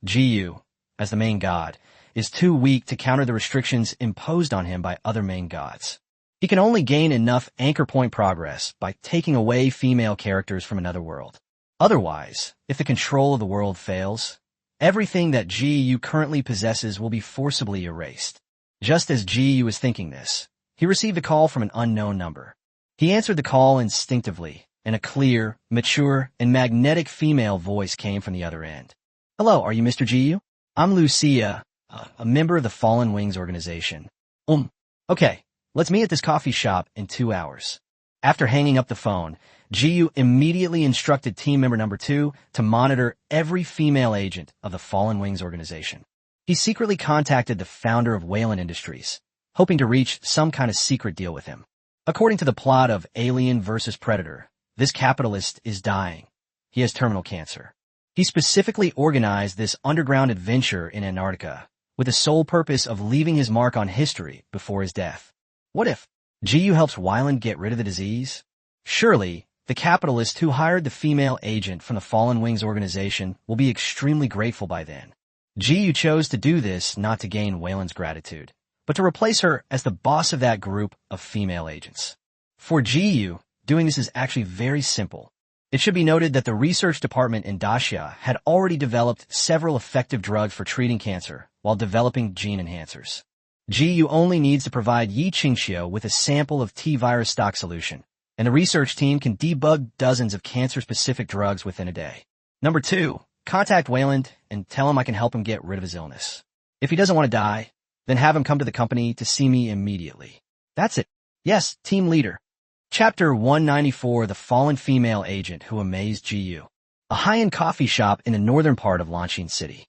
S1: GU, as the main god, is too weak to counter the restrictions imposed on him by other main gods. He can only gain enough anchor point progress by taking away female characters from another world. Otherwise, if the control of the world fails, everything that GU currently possesses will be forcibly erased. Just as GU was thinking this, he received a call from an unknown number. He answered the call instinctively, and a clear, mature, and magnetic female voice came from the other end. Hello, are you Mr. GU? I'm Lucia, a member of the Fallen Wings organization. Okay, let's meet at this coffee shop in 2 hours. After hanging up the phone, GU immediately instructed team member number 2 to monitor every female agent of the Fallen Wings organization. He secretly contacted the founder of Wayland Industries, hoping to reach some kind of secret deal with him. According to the plot of Alien vs. Predator, this capitalist is dying. He has terminal cancer. He specifically organized this underground adventure in Antarctica with the sole purpose of leaving his mark on history before his death. What if GU helps Wayland get rid of the disease? Surely, the capitalist who hired the female agent from the Fallen Wings organization will be extremely grateful by then. GU chose to do this not to gain Wayland's gratitude, but to replace her as the boss of that group of female agents. For GU, doing this is actually very simple. It should be noted that the research department in Dacia had already developed several effective drugs for treating cancer while developing gene enhancers. GU only needs to provide Yi Qingxiu with a sample of T-virus stock solution, and the research team can debug dozens of cancer-specific drugs within a day. Number 2, contact Wayland and tell him I can help him get rid of his illness. If he doesn't want to die, then have him come to the company to see me immediately. That's it. Yes, team leader. Chapter 194, The Fallen Female Agent Who Amazed GU. A high-end coffee shop in the northern part of Lanshan City.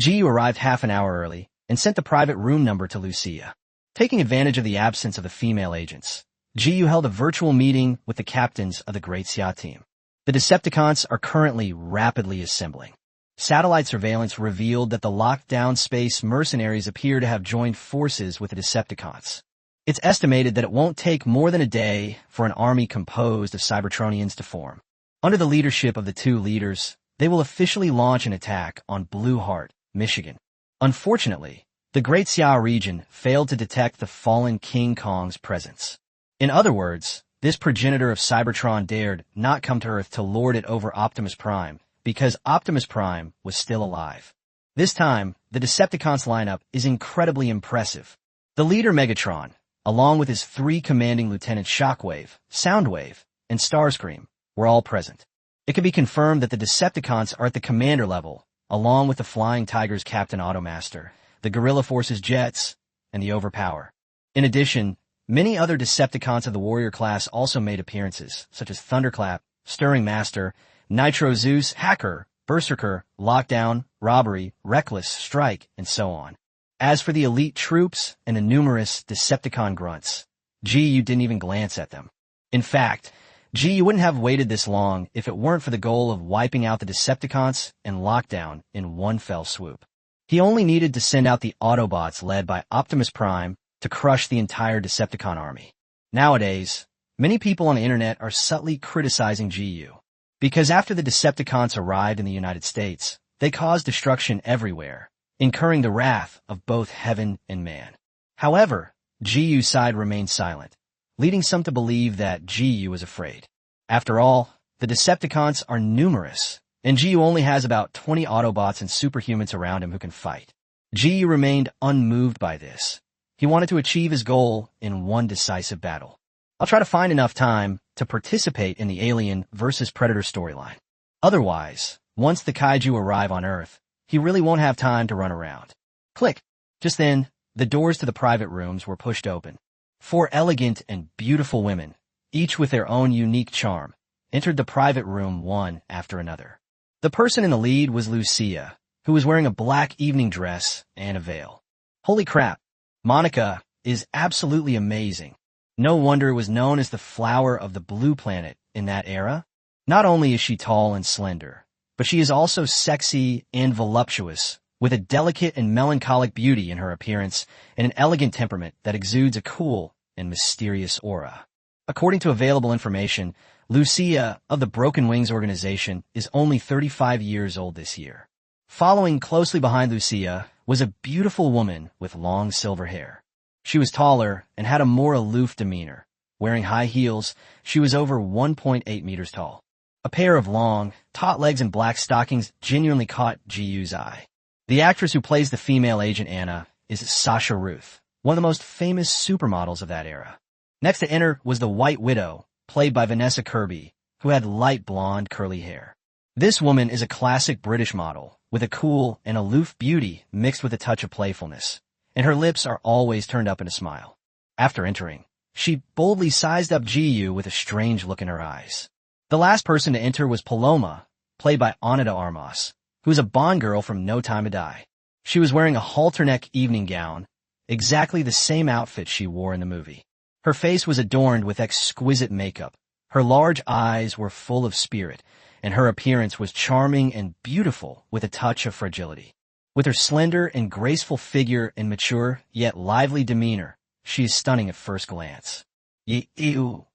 S1: GU arrived half an hour early and sent the private room number to Lucia. Taking advantage of the absence of the female agents, GU held a virtual meeting with the captains of the Great Xia team. The Decepticons are currently rapidly assembling. Satellite surveillance revealed that the locked-down space mercenaries appear to have joined forces with the Decepticons. It's estimated that it won't take more than a day for an army composed of Cybertronians to form. Under the leadership of the 2 leaders, they will officially launch an attack on Blue Heart, Michigan. Unfortunately, the Great Xia region failed to detect the fallen King Kong's presence. In other words, this progenitor of Cybertron dared not come to Earth to lord it over Optimus Prime, because Optimus Prime was still alive. This time, the Decepticons lineup is incredibly impressive. The leader Megatron, along with his 3 commanding lieutenants Shockwave, Soundwave, and Starscream, were all present. It can be confirmed that the Decepticons are at the commander level, along with the Flying Tiger's Captain Automaster, the Guerrilla Force's Jets, and the Overpower. In addition, many other Decepticons of the Warrior class also made appearances, such as Thunderclap, Stirring Master, Nitro Zeus, Hacker, Berserker, Lockdown, Robbery, Reckless, Strike, and so on. As for the elite troops and the numerous Decepticon grunts, GU didn't even glance at them. In fact, GU wouldn't have waited this long if it weren't for the goal of wiping out the Decepticons and Lockdown in one fell swoop. He only needed to send out the Autobots led by Optimus Prime to crush the entire Decepticon army. Nowadays, many people on the internet are subtly criticizing GU, because after the Decepticons arrived in the United States, they caused destruction everywhere, incurring the wrath of both heaven and man. However, GU's side remained silent, leading some to believe that GU was afraid. After all, the Decepticons are numerous, and GU only has about 20 Autobots and superhumans around him who can fight. Ji remained unmoved by this. He wanted to achieve his goal in one decisive battle. I'll try to find enough time to participate in the Alien versus Predator storyline. Otherwise, once the kaiju arrive on Earth, he really won't have time to run around. Click. Just then, the doors to the private rooms were pushed open. 4 elegant and beautiful women, each with their own unique charm, entered the private room one after another. The person in the lead was Lucia, who was wearing a black evening dress and a veil. Holy crap, Monica is absolutely amazing. No wonder it was known as the flower of the blue planet in that era. Not only is she tall and slender, but she is also sexy and voluptuous, with a delicate and melancholic beauty in her appearance and an elegant temperament that exudes a cool and mysterious aura. According to available information, Lucia of the Broken Wings organization is only 35 years old this year. Following closely behind Lucia was a beautiful woman with long silver hair. She was taller and had a more aloof demeanor. Wearing high heels, she was over 1.8 meters tall. A pair of long, taut legs and black stockings genuinely caught Jiu's eye. The actress who plays the female agent Anna is Sasha Ruth, one of the most famous supermodels of that era. Next to enter was the White Widow, played by Vanessa Kirby, who had light blonde curly hair. This woman is a classic British model, with a cool and aloof beauty mixed with a touch of playfulness, and her lips are always turned up in a smile. After entering, she boldly sized up Jiu with a strange look in her eyes. The last person to enter was Paloma, played by Anita Armas, who is a Bond girl from No Time to Die. She was wearing a halter-neck evening gown, exactly the same outfit she wore in the movie. Her face was adorned with exquisite makeup. Her large eyes were full of spirit, and her appearance was charming and beautiful with a touch of fragility. With her slender and graceful figure and mature yet lively demeanor, she is stunning at first glance. Ew.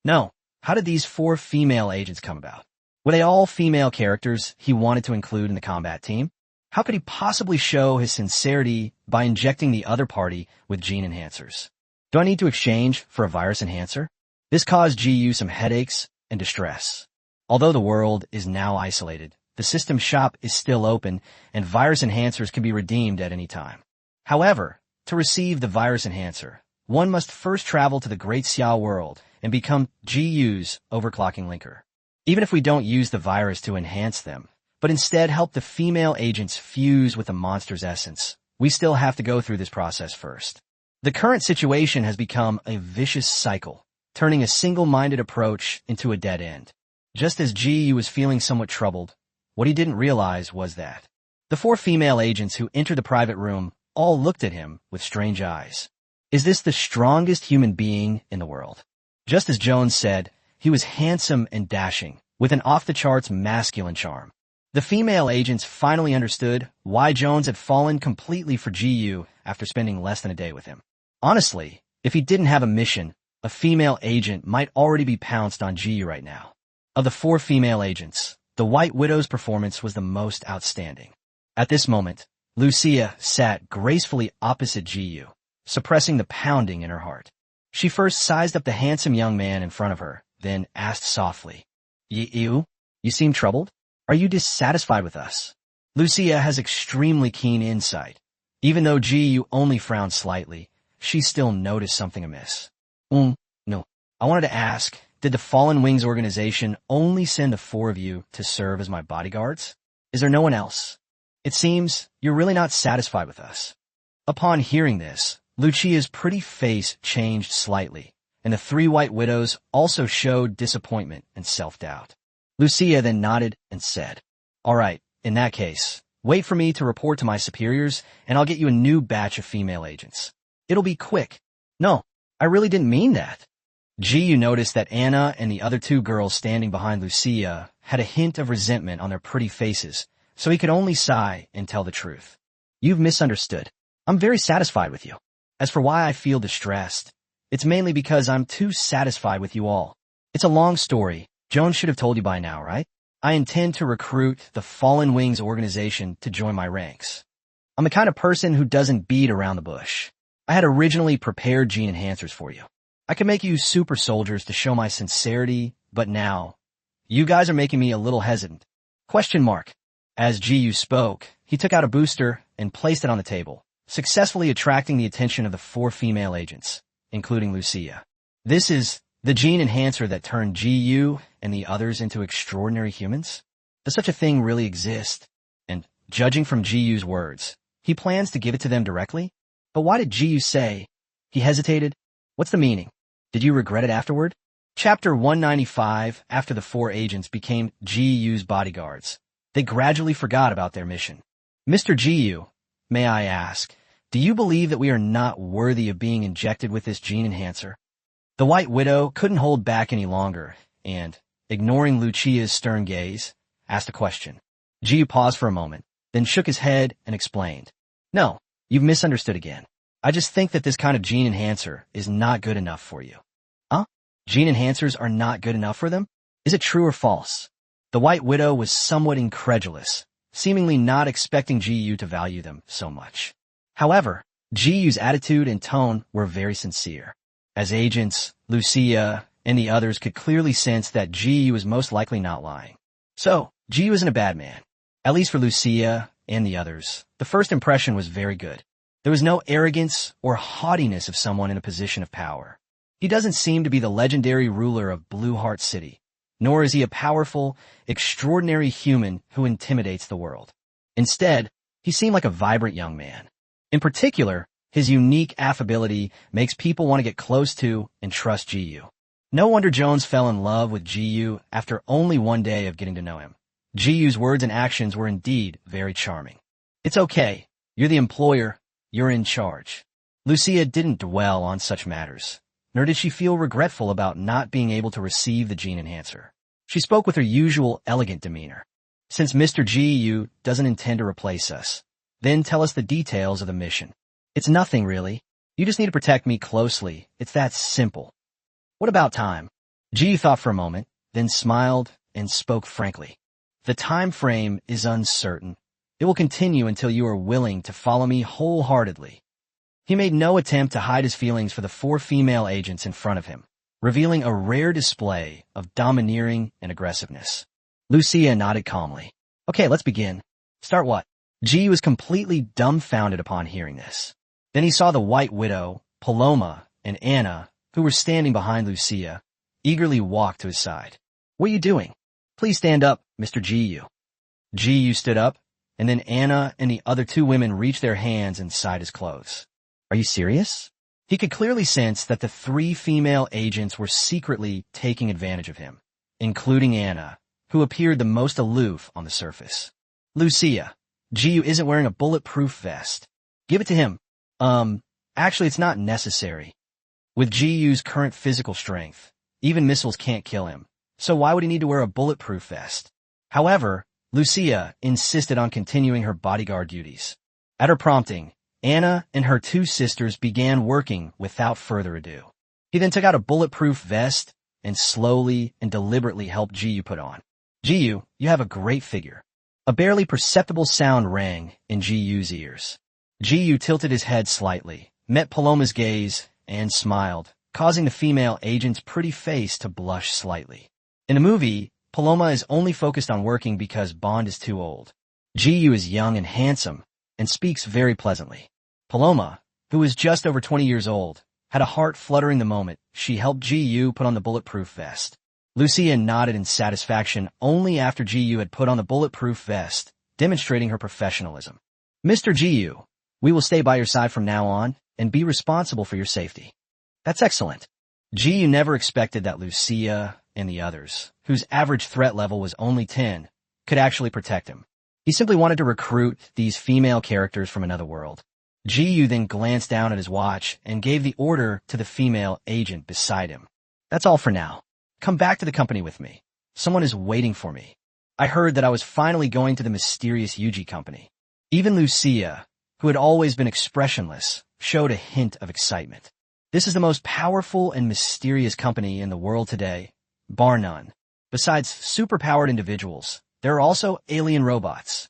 S1: No, how did these 4 female agents come about? Were they all female characters he wanted to include in the combat team? How could he possibly show his sincerity by injecting the other party with gene enhancers? Do I need to exchange for a virus enhancer? This caused Jiu some headaches and distress. Although the world is now isolated, the system shop is still open and virus enhancers can be redeemed at any time. However, to receive the virus enhancer, one must first travel to the Great Xiao world and become Jiu's overclocking linker. Even if we don't use the virus to enhance them, but instead help the female agents fuse with the monster's essence, we still have to go through this process first. The current situation has become a vicious cycle, turning a single-minded approach into a dead end. Just as Ji was feeling somewhat troubled, what he didn't realize was that the 4 female agents who entered the private room all looked at him with strange eyes. Is this the strongest human being in the world? Just as Jones said, he was handsome and dashing, with an off-the-charts masculine charm. The female agents finally understood why Jones had fallen completely for Ji after spending less than a day with him. Honestly, if he didn't have a mission, a female agent might already be pounced on Ji right now. Of the 4 female agents, the White Widow's performance was the most outstanding. At this moment, Lucia sat gracefully opposite Ji, suppressing the pounding in her heart. She first sized up the handsome young man in front of her, then asked softly, You seem troubled? Are you dissatisfied with us? Lucia has extremely keen insight. Even though Ji only frowned slightly, she still noticed something amiss. No. I wanted to ask, did the Fallen Wings organization only send the 4 of you to serve as my bodyguards? Is there no one else? It seems you're really not satisfied with us. Upon hearing this, Lucia's pretty face changed slightly, and the 3 White Widows also showed disappointment and self-doubt. Lucia then nodded and said, All right, in that case, wait for me to report to my superiors, and I'll get you a new batch of female agents. It'll be quick. No, I really didn't mean that. Ji noticed that Anna and the other 2 girls standing behind Lucia had a hint of resentment on their pretty faces, so he could only sigh and tell the truth. You've misunderstood. I'm very satisfied with you. As for why I feel distressed, it's mainly because I'm too satisfied with you all. It's a long story. Jones should have told you by now, right? I intend to recruit the Fallen Wings organization to join my ranks. I'm the kind of person who doesn't beat around the bush. I had originally prepared gene enhancers for you. I could make you super soldiers to show my sincerity, but now, you guys are making me a little hesitant. Question mark. As Ji spoke, he took out a booster and placed it on the table, successfully attracting the attention of the 4 female agents, including Lucia. This is the gene enhancer that turned Ji and the others into extraordinary humans? Does such a thing really exist? And, judging from Ji's words, he plans to give it to them directly? But why did Ji say? He hesitated. What's the meaning? Did you regret it afterward? Chapter 195. After the 4 agents became Ji's bodyguards, they gradually forgot about their mission. Mr. Ji, may I ask, do you believe that we are not worthy of being injected with this gene enhancer? The White Widow couldn't hold back any longer, and, ignoring Lucia's stern gaze, asked a question. Ji paused for a moment, then shook his head and explained. No, you've misunderstood again. I just think that this kind of gene enhancer is not good enough for you. Huh? Gene enhancers are not good enough for them? Is it true or false? The White Widow was somewhat incredulous, seemingly not expecting Ji to value them so much. However, Ji's attitude and tone were very sincere. As agents, Lucia and the others could clearly sense that Ji was most likely not lying. So, Ji wasn't a bad man. At least for Lucia and the others, the first impression was very good. There was no arrogance or haughtiness of someone in a position of power. He doesn't seem to be the legendary ruler of Blue Heart City, nor is he a powerful, extraordinary human who intimidates the world. Instead, he seemed like a vibrant young man. In particular, his unique affability makes people want to get close to and trust Ji. No wonder Jones fell in love with Ji after only one day of getting to know him. Ji's words and actions were indeed very charming. It's okay. You're the employer. You're in charge. Lucia didn't dwell on such matters, nor did she feel regretful about not being able to receive the gene enhancer. She spoke with her usual elegant demeanor. Since Mr. Ji doesn't intend to replace us, then tell us the details of the mission. It's nothing, really. You just need to protect me closely. It's that simple. What about time? Ji thought for a moment, then smiled and spoke frankly. The time frame is uncertain. It will continue until you are willing to follow me wholeheartedly. He made no attempt to hide his feelings for the 4 female agents in front of him, revealing a rare display of domineering and aggressiveness. Lucia nodded calmly. Okay, let's begin. Start what? Ji was completely dumbfounded upon hearing this. Then he saw the White Widow, Paloma, and Anna, who were standing behind Lucia, eagerly walk to his side. What are you doing? Please stand up, Mr. Ji. Ji stood up, and then Anna and the other 2 women reached their hands inside his clothes. Are you serious? He could clearly sense that the 3 female agents were secretly taking advantage of him, including Anna, who appeared the most aloof on the surface. Lucia, Ji isn't wearing a bulletproof vest. Give it to him. Actually, it's not necessary. With Ji's current physical strength, even missiles can't kill him, so why would he need to wear a bulletproof vest? However, Lucia insisted on continuing her bodyguard duties. At her prompting, Anna and her 2 sisters began working without further ado. He then took out a bulletproof vest and slowly and deliberately helped Ji put on. Ji, you have a great figure. A barely perceptible sound rang in Ji's ears. Ji tilted his head slightly, met Paloma's gaze, and smiled, causing the female agent's pretty face to blush slightly. In the movie, Paloma is only focused on working because Bond is too old. Ji is young and handsome, and speaks very pleasantly. Paloma, who was just over 20 years old, had a heart fluttering the moment she helped Ji put on the bulletproof vest. Lucia nodded in satisfaction only after Ji had put on the bulletproof vest, demonstrating her professionalism. Mr. Ji, we will stay by your side from now on and be responsible for your safety. That's excellent. Ji never expected that Lucia and the others, whose average threat level was only 10, could actually protect him. He simply wanted to recruit these female characters from another world. Ji then glanced down at his watch and gave the order to the female agent beside him. That's all for now. Come back to the company with me. Someone is waiting for me. I heard that I was finally going to the mysterious Yuji company. Even Lucia, who had always been expressionless, showed a hint of excitement. This is the most powerful and mysterious company in the world today, bar none. Besides superpowered individuals, there are also alien robots.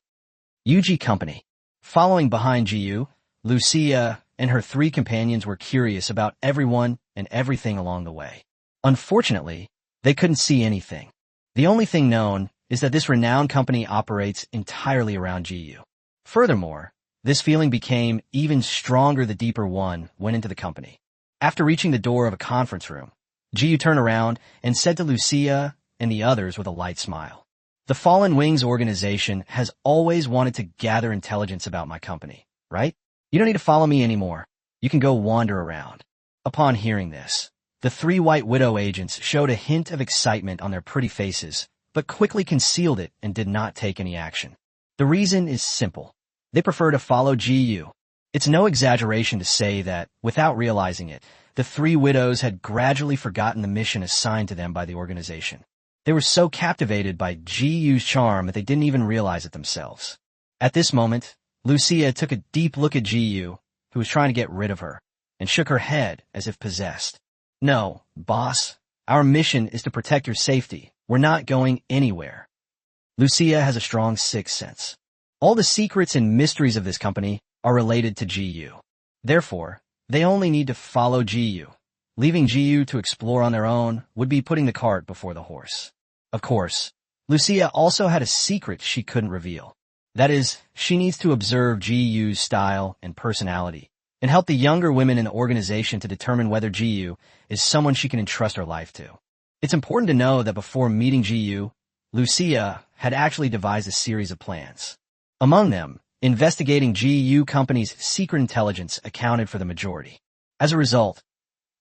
S1: Yuji Company. Following behind Ji, Lucia and her 3 companions were curious about everyone and everything along the way. Unfortunately, they couldn't see anything. The only thing known is that this renowned company operates entirely around GU. Furthermore, this feeling became even stronger the deeper one went into the company. After reaching the door of a conference room, GU turned around and said to Lucia and the others with a light smile, "The Fallen Wings organization has always wanted to gather intelligence about my company, right? You don't need to follow me anymore. You can go wander around." Upon hearing this, the three White Widow agents showed a hint of excitement on their pretty faces, but quickly concealed it and did not take any action. The reason is simple. They prefer to follow GU. It's no exaggeration to say that, without realizing it, the three widows had gradually forgotten the mission assigned to them by the organization. They were so captivated by GU's charm that they didn't even realize it themselves. At this moment, Lucia took a deep look at GU, who was trying to get rid of her, and shook her head as if possessed. "No, boss. Our mission is to protect your safety. We're not going anywhere." Lucia has a strong sixth sense. All the secrets and mysteries of this company are related to GU. Therefore, they only need to follow GU. Leaving GU to explore on their own would be putting the cart before the horse. Of course, Lucia also had a secret she couldn't reveal. That is, she needs to observe GU's style and personality, and help the younger women in the organization to determine whether GU is someone she can entrust her life to. It's important to know that before meeting GU, Lucia had actually devised a series of plans. Among them, investigating GU company's secret intelligence accounted for the majority. As a result,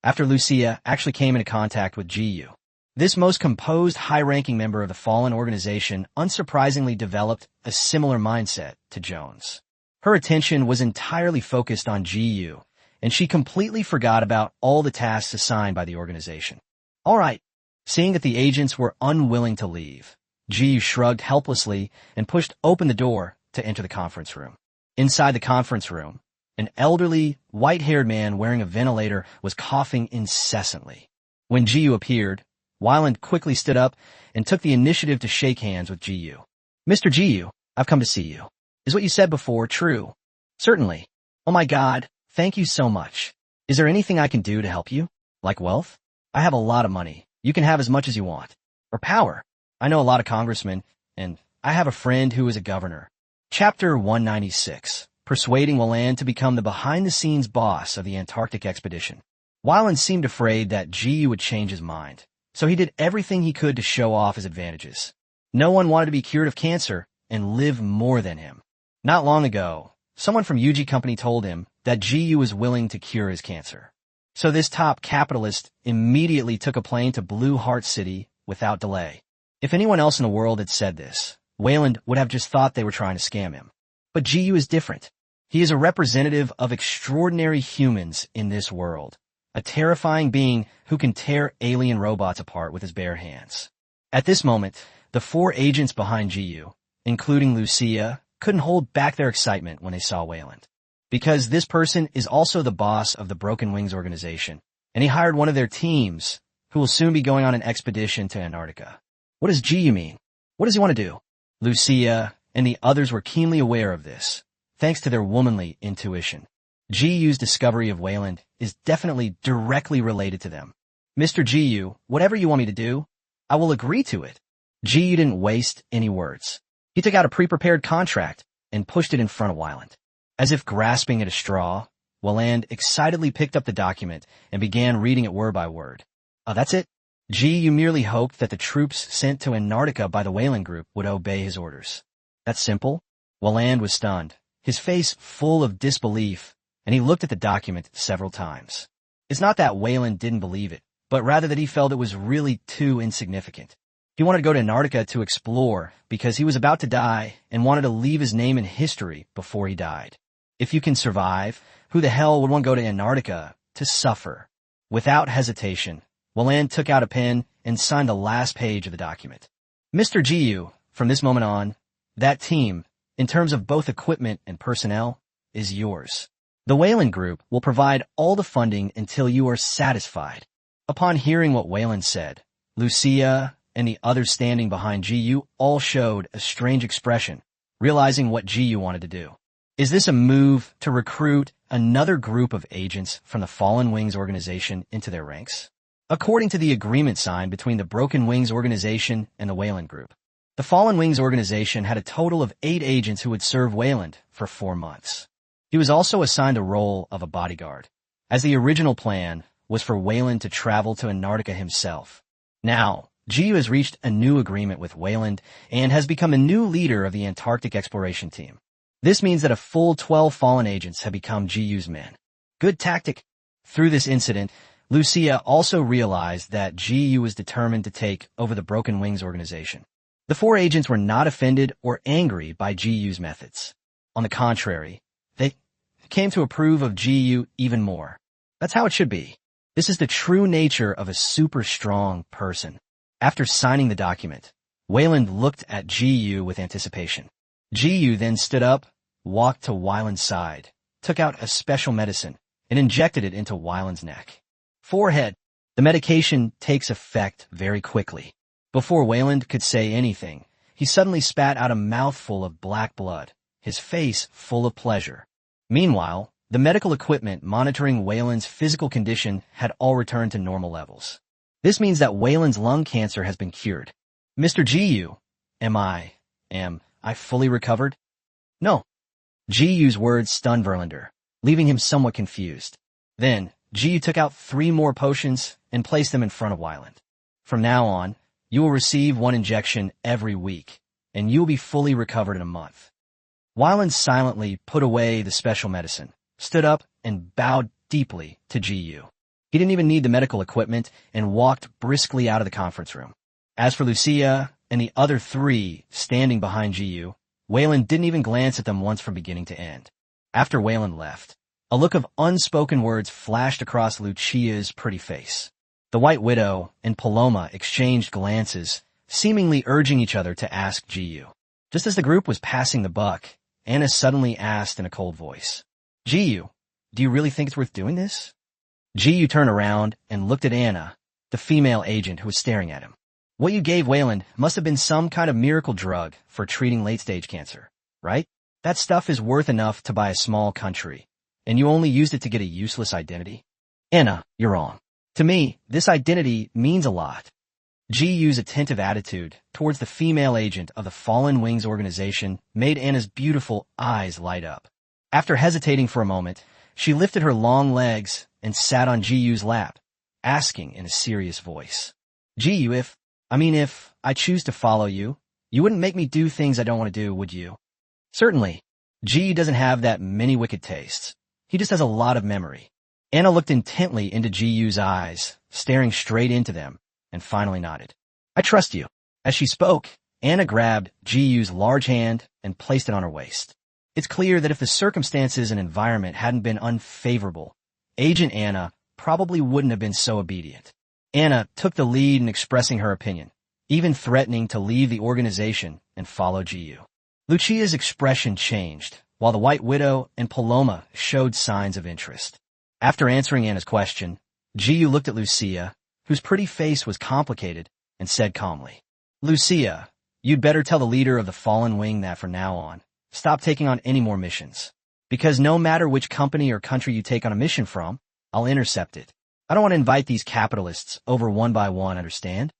S1: after Lucia actually came into contact with GU, this most composed, high-ranking member of the Fallen organization unsurprisingly developed a similar mindset to Jones. Her attention was entirely focused on GU, and she completely forgot about all the tasks assigned by the organization. All right. Seeing that the agents were unwilling to leave, GU shrugged helplessly and pushed open the door to enter the conference room. Inside the conference room, an elderly, white-haired man wearing a ventilator was coughing incessantly. When GU appeared, Wyland quickly stood up and took the initiative to shake hands with GU. "Mr. GU, I've come to see you. Is what you said before true?" "Certainly." "Oh my God, thank you so much. Is there anything I can do to help you? Like wealth? I have a lot of money. You can have as much as you want. Or power. I know a lot of congressmen, and I have a friend who is a governor." Chapter 196. Persuading Wyland to become the behind-the-scenes boss of the Antarctic expedition. Wyland seemed afraid that GU would change his mind, so he did everything he could to show off his advantages. No one wanted to be cured of cancer and live more than him. Not long ago, someone from UG Company told him that GU was willing to cure his cancer. So this top capitalist immediately took a plane to Blue Heart City without delay. If anyone else in the world had said this, Wyland would have just thought they were trying to scam him. But GU is different. He is a representative of extraordinary humans in this world, a terrifying being who can tear alien robots apart with his bare hands. At this moment, the four agents behind GU, including Lucia, couldn't hold back their excitement when they saw Wyland. Because this person is also the boss of the Broken Wings organization, and he hired one of their teams, who will soon be going on an expedition to Antarctica. What does GU mean? What does he want to do? Lucia and the others were keenly aware of this, thanks to their womanly intuition. GU's discovery of Wyland is definitely directly related to them. "Mr. GU, whatever you want me to do, I will agree to it." GU didn't waste any words. He took out a pre-prepared contract and pushed it in front of Wyland. As if grasping at a straw, Wyland excitedly picked up the document and began reading it word by word. "Oh, that's it?" GU merely hoped that the troops sent to Antarctica by the Wyland group would obey his orders. "That's simple?" Wyland was stunned, his face full of disbelief, and he looked at the document several times. It's not that Wyland didn't believe it, but rather that he felt it was really too insignificant. He wanted to go to Antarctica to explore because he was about to die and wanted to leave his name in history before he died. If you can survive, who the hell would want to go to Antarctica to suffer? Without hesitation, Wyland took out a pen and signed the last page of the document. "Mr. GU, from this moment on, that team, in terms of both equipment and personnel, is yours. The Wyland Group will provide all the funding until you are satisfied." Upon hearing what Wyland said, Lucia and the others standing behind GU all showed a strange expression, realizing what GU wanted to do. Is this a move to recruit another group of agents from the Fallen Wings organization into their ranks? According to the agreement signed between the Broken Wings organization and the Wyland Group, The Fallen Wings organization had a total of 8 agents who would serve Wayland for 4 months. He was also assigned the role of a bodyguard, as the original plan was for Wayland to travel to Antarctica himself. Now, Jiyu has reached a new agreement with Wayland and has become a new leader of the Antarctic exploration team. This means that a full 12 Fallen agents have become Jiyu's men. Good tactic. Through this incident, Lucia also realized that Jiyu was determined to take over the Broken Wings organization. The 4 agents were not offended or angry by Jiyu's methods. On the contrary, they came to approve of Jiyu even more. That's how it should be. This is the true nature of a super strong person. After signing the document, Wayland looked at Jiyu with anticipation. Jiyu then stood up, walked to Wyland's side, took out a special medicine, and injected it into Wyland's neck. Forehead. The medication takes effect very quickly. Before Wayland could say anything, he suddenly spat out a mouthful of black blood, his face full of pleasure. Meanwhile, the medical equipment monitoring Wayland's physical condition had all returned to normal levels. This means that Wayland's lung cancer has been cured. Mr. Jiyu, am I fully recovered? No. Jiyu's words stunned Verlander, leaving him somewhat confused. Then, Jiyu took out 3 more potions and placed them in front of Wayland. From now on, you will receive 1 injection every week, and you will be fully recovered in a month. Wayland silently put away the special medicine, stood up, and bowed deeply to Jiyu. He didn't even need the medical equipment and walked briskly out of the conference room. As for Lucia and the other 3 standing behind Jiyu, Wayland didn't even glance at them once from beginning to end. After Wayland left, a look of unspoken words flashed across Lucia's pretty face. The White Widow and Paloma exchanged glances, seemingly urging each other to ask Jiyu. Just as the group was passing the buck, Anna suddenly asked in a cold voice, "Jiyu, do you really think it's worth doing this?" Jiyu turned around and looked at Anna, the female agent who was staring at him. "What you gave Wayland must have been some kind of miracle drug for treating late-stage cancer, right? That stuff is worth enough to buy a small country, and you only used it to get a useless identity? Anna, you're wrong. To me, this identity means a lot." Jiyu's attentive attitude towards the female agent of the Fallen Wings organization made Anna's beautiful eyes light up. After hesitating for a moment, she lifted her long legs and sat on Jiyu's lap, asking in a serious voice, "Jiyu, if I choose to follow you, you wouldn't make me do things I don't want to do, would you?" "Certainly. Jiyu doesn't have that many wicked tastes. He just has a lot of memory." Anna looked intently into Jiyu's eyes, staring straight into them, and finally nodded. "I trust you." As she spoke, Anna grabbed Jiyu's large hand and placed it on her waist. It's clear that if the circumstances and environment hadn't been unfavorable, Agent Anna probably wouldn't have been so obedient. Anna took the lead in expressing her opinion, even threatening to leave the organization and follow Jiyu. Lucia's expression changed, while the White Widow and Paloma showed signs of interest. After answering Anna's question, Jiyu looked at Lucia, whose pretty face was complicated, and said calmly, "Lucia, you'd better tell the leader of the Fallen Wing that from now on, stop taking on any more missions. Because no matter which company or country you take on a mission from, I'll intercept it. I don't want to invite these capitalists over one by one, understand?"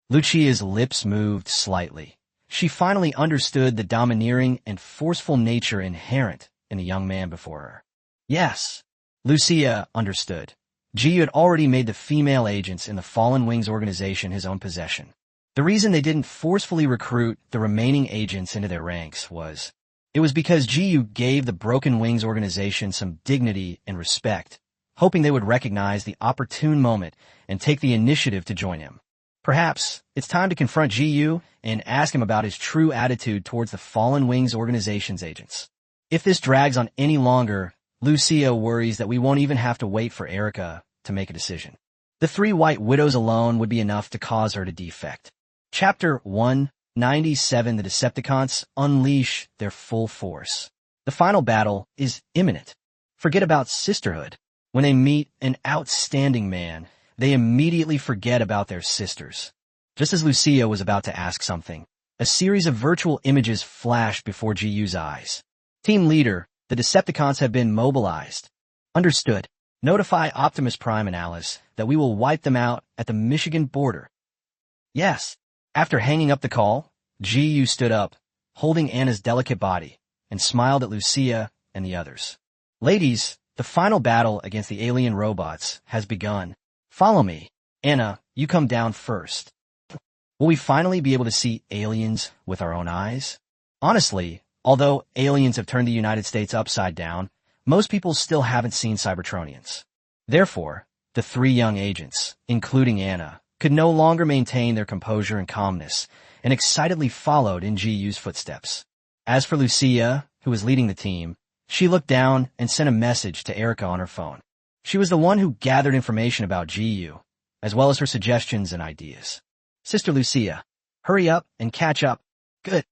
S1: Lucia's lips moved slightly. She finally understood the domineering and forceful nature inherent in the young man before her. Yes, Lucia understood. Jiyu had already made the female agents in the Fallen Wings organization his own possession. The reason they didn't forcefully recruit the remaining agents into their ranks was because Jiyu gave the Broken Wings organization some dignity and respect, hoping they would recognize the opportune moment and take the initiative to join him. Perhaps it's time to confront Jiyu and ask him about his true attitude towards the Fallen Wings organization's agents. If this drags on any longer, Lucia worries that we won't even have to wait for Erica to make a decision. The 3 White Widows alone would be enough to cause her to defect. Chapter 197: The Decepticons unleash their full force. The final battle is imminent. Forget about sisterhood. When they meet an outstanding man, they immediately forget about their sisters. Just as Lucia was about to ask something, a series of virtual images flashed before Jiyu's eyes. "Team leader, the Decepticons have been mobilized." "Understood. Notify Optimus Prime and Alice that we will wipe them out at the Michigan border." "Yes." After hanging up the call, Ji stood up, holding Anna's delicate body, and smiled at Lucia and the others. Ladies, the final battle against the alien robots has begun. Follow me. Anna, you come down first. Will we finally be able to see aliens with our own eyes? Honestly, although aliens have turned the United States upside down, most people still haven't seen Cybertronians. Therefore, the three young agents, including Anna, could no longer maintain their composure and calmness, and excitedly followed in Ji's footsteps. As for Lucia, who was leading the team, she looked down and sent a message to Erica on her phone. She was the one who gathered information about Ji, as well as her suggestions and ideas. Sister Lucia, hurry up and catch up. Good.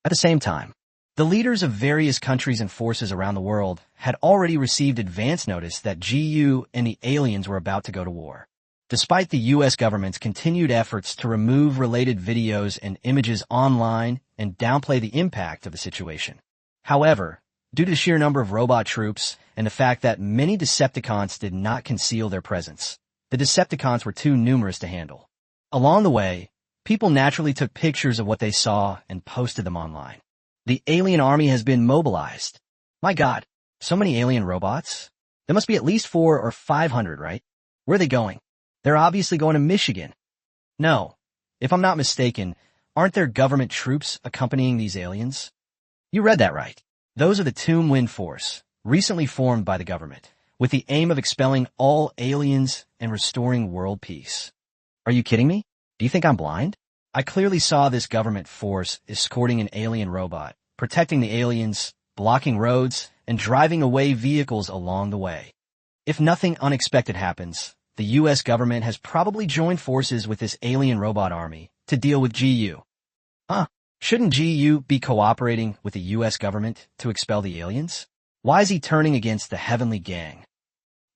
S1: At the same time, the leaders of various countries and forces around the world had already received advance notice that Ji and the aliens were about to go to war. Despite the U.S. government's continued efforts to remove related videos and images online and downplay the impact of the situation. However, due to the sheer number of robot troops and the fact that many Decepticons did not conceal their presence, the Decepticons were too numerous to handle. Along the way, people naturally took pictures of what they saw and posted them online. The alien army has been mobilized. My God, so many alien robots? There must be at least 400 or 500, right? Where are they going? They're obviously going to Michigan. No, if I'm not mistaken, aren't there government troops accompanying these aliens? You read that right. Those are the Toon Wind Force, recently formed by the government, with the aim of expelling all aliens and restoring world peace. Are you kidding me? Do you think I'm blind? I clearly saw this government force escorting an alien robot, protecting the aliens, blocking roads, and driving away vehicles along the way. If nothing unexpected happens, the U.S. government has probably joined forces with this alien robot army to deal with GU. Shouldn't GU be cooperating with the U.S. government to expel the aliens? Why is he turning against the Heavenly Gang?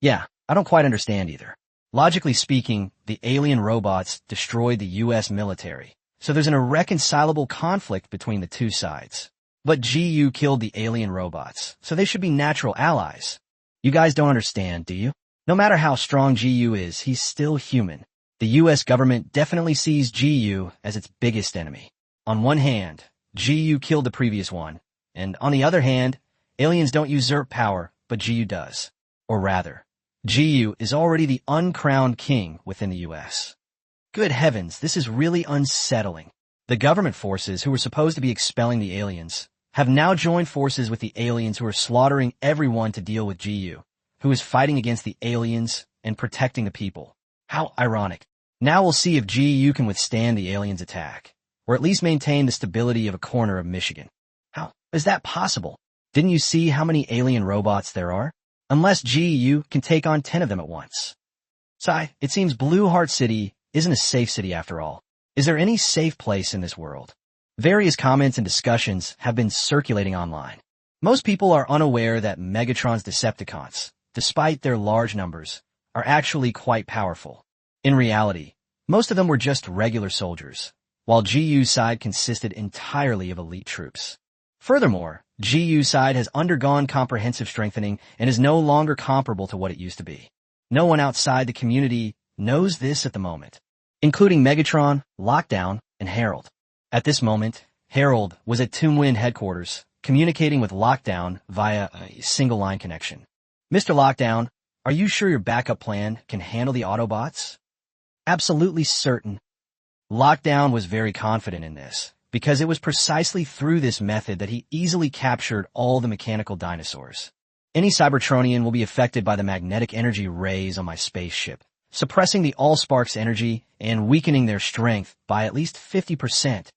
S1: Yeah, I don't quite understand either. Logically speaking, the alien robots destroyed the U.S. military, so there's an irreconcilable conflict between the two sides. But GU killed the alien robots, so they should be natural allies. You guys don't understand, do you? No matter how strong GU is, he's still human. The U.S. government definitely sees GU as its biggest enemy. On one hand, GU killed the previous one, and on the other hand, aliens don't usurp power, but GU does. Or rather, GU is already the uncrowned king within the U.S. Good heavens, this is really unsettling. The government forces who were supposed to be expelling the aliens have now joined forces with the aliens who are slaughtering everyone to deal with GU, who is fighting against the aliens and protecting the people. How ironic. Now we'll see if GU can withstand the aliens' attack, or at least maintain the stability of a corner of Michigan. How is that possible? Didn't you see how many alien robots there are? Unless GU can take on 10 of them at once. Sigh, it seems Blue Heart City isn't a safe city after all. Is there any safe place in this world? Various comments and discussions have been circulating online. Most people are unaware that Megatron's Decepticons, despite their large numbers, are actually quite powerful. In reality, most of them were just regular soldiers, while GU's side consisted entirely of elite troops. Furthermore, GU's side has undergone comprehensive strengthening and is no longer comparable to what it used to be. No one outside the community knows this at the moment, including Megatron, Lockdown, and Harold. At this moment, Harold was at Toon Wind headquarters, communicating with Lockdown via a single-line connection. Mr. Lockdown, are you sure your backup plan can handle the Autobots? Absolutely certain. Lockdown was very confident in this, because it was precisely through this method that he easily captured all the mechanical dinosaurs. Any Cybertronian will be affected by the magnetic energy rays on my spaceship, suppressing the Allspark's energy and weakening their strength by at least 50%.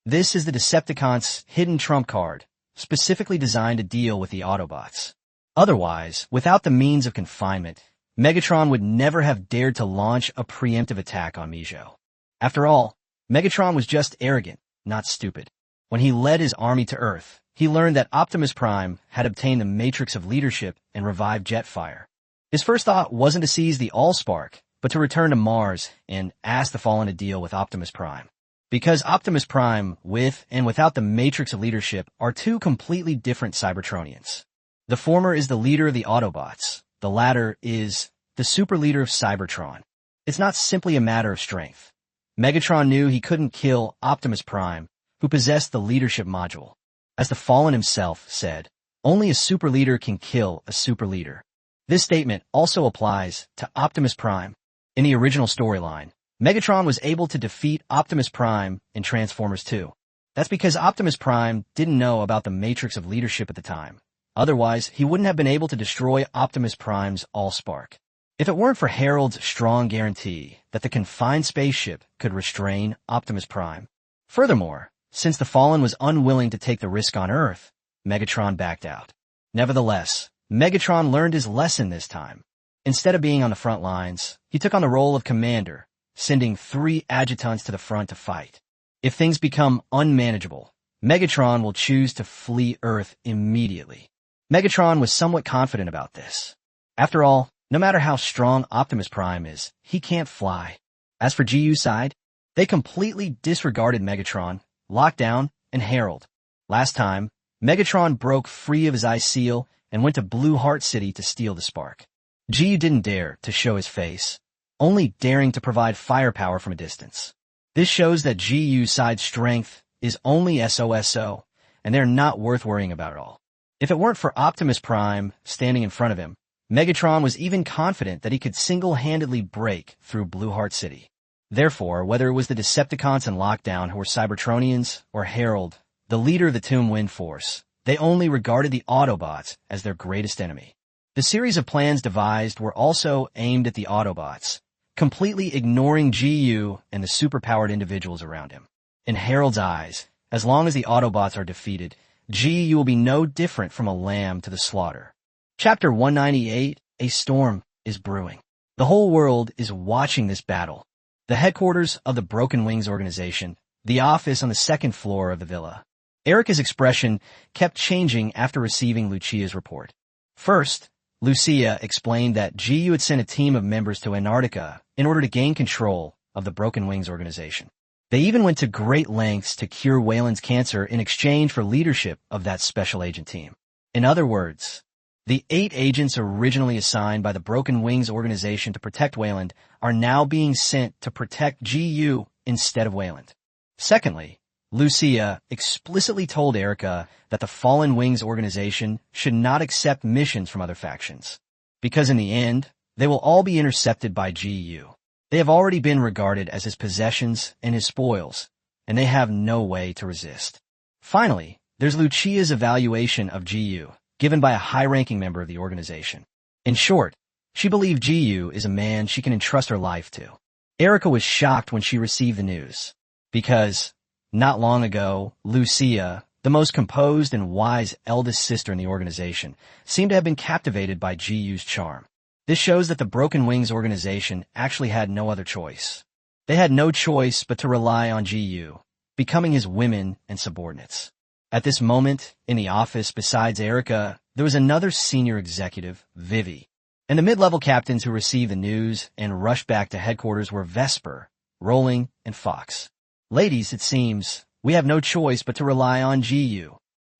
S1: This is the Decepticons' hidden trump card, specifically designed to deal with the Autobots. Otherwise, without the means of confinement, Megatron would never have dared to launch a preemptive attack on Mijo. After all, Megatron was just arrogant, not stupid. When he led his army to Earth, he learned that Optimus Prime had obtained the Matrix of Leadership and revived Jetfire. His first thought wasn't to seize the Allspark, but to return to Mars and ask the Fallen to deal with Optimus Prime. Because Optimus Prime, with and without the Matrix of Leadership, are two completely different Cybertronians. The former is the leader of the Autobots. The latter is the super leader of Cybertron. It's not simply a matter of strength. Megatron knew he couldn't kill Optimus Prime, who possessed the leadership module. As the Fallen himself said, only a super leader can kill a super leader. This statement also applies to Optimus Prime. In the original storyline, Megatron was able to defeat Optimus Prime in Transformers 2. That's because Optimus Prime didn't know about the matrix of leadership at the time. Otherwise, he wouldn't have been able to destroy Optimus Prime's Allspark. If it weren't for Harold's strong guarantee that the confined spaceship could restrain Optimus Prime. Furthermore, since the Fallen was unwilling to take the risk on Earth, Megatron backed out. Nevertheless, Megatron learned his lesson this time. Instead of being on the front lines, he took on the role of commander, sending 3 adjutants to the front to fight. If things become unmanageable, Megatron will choose to flee Earth immediately. Megatron was somewhat confident about this. After all, no matter how strong Optimus Prime is, he can't fly. As for GU's side, they completely disregarded Megatron, Lockdown, and Harold. Last time, Megatron broke free of his ice seal and went to Blue Heart City to steal the spark. GU didn't dare to show his face, only daring to provide firepower from a distance. This shows that GU's side's strength is only SOSO, and they're not worth worrying about at all. If it weren't for Optimus Prime standing in front of him, Megatron was even confident that he could single-handedly break through Blue Heart City. Therefore, whether it was the Decepticons in Lockdown who were Cybertronians or Harold, the leader of the Tomb Wind Force, they only regarded the Autobots as their greatest enemy. The series of plans devised were also aimed at the Autobots, completely ignoring GU and the superpowered individuals around him. In Harold's eyes, as long as the Autobots are defeated, GU will be no different from a lamb to the slaughter. Chapter 198, A Storm is Brewing. The whole world is watching this battle. The headquarters of the Broken Wings organization, the office on the 2nd floor of the villa. Erica's expression kept changing after receiving Lucia's report. First, Lucia explained that GU had sent a team of members to Antarctica in order to gain control of the Broken Wings organization. They even went to great lengths to cure Wayland's cancer in exchange for leadership of that special agent team. In other words, the 8 agents originally assigned by the Broken Wings organization to protect Wayland are now being sent to protect GU instead of Wayland. Secondly, Lucia explicitly told Erica that the Fallen Wings organization should not accept missions from other factions, because in the end, they will all be intercepted by GU. They have already been regarded as his possessions and his spoils, and they have no way to resist. Finally, there's Lucia's evaluation of GU, given by a high-ranking member of the organization. In short, she believed GU is a man she can entrust her life to. Erica was shocked when she received the news, because not long ago, Lucia, the most composed and wise eldest sister in the organization, seemed to have been captivated by GU's charm. This shows that the Broken Wings organization actually had no other choice. They had no choice but to rely on GU, becoming his women and subordinates. At this moment, in the office besides Erica, there was another senior executive, Vivi. And the mid-level captains who received the news and rushed back to headquarters were Vesper, Rolling, and Fox. Ladies, it seems, we have no choice but to rely on GU.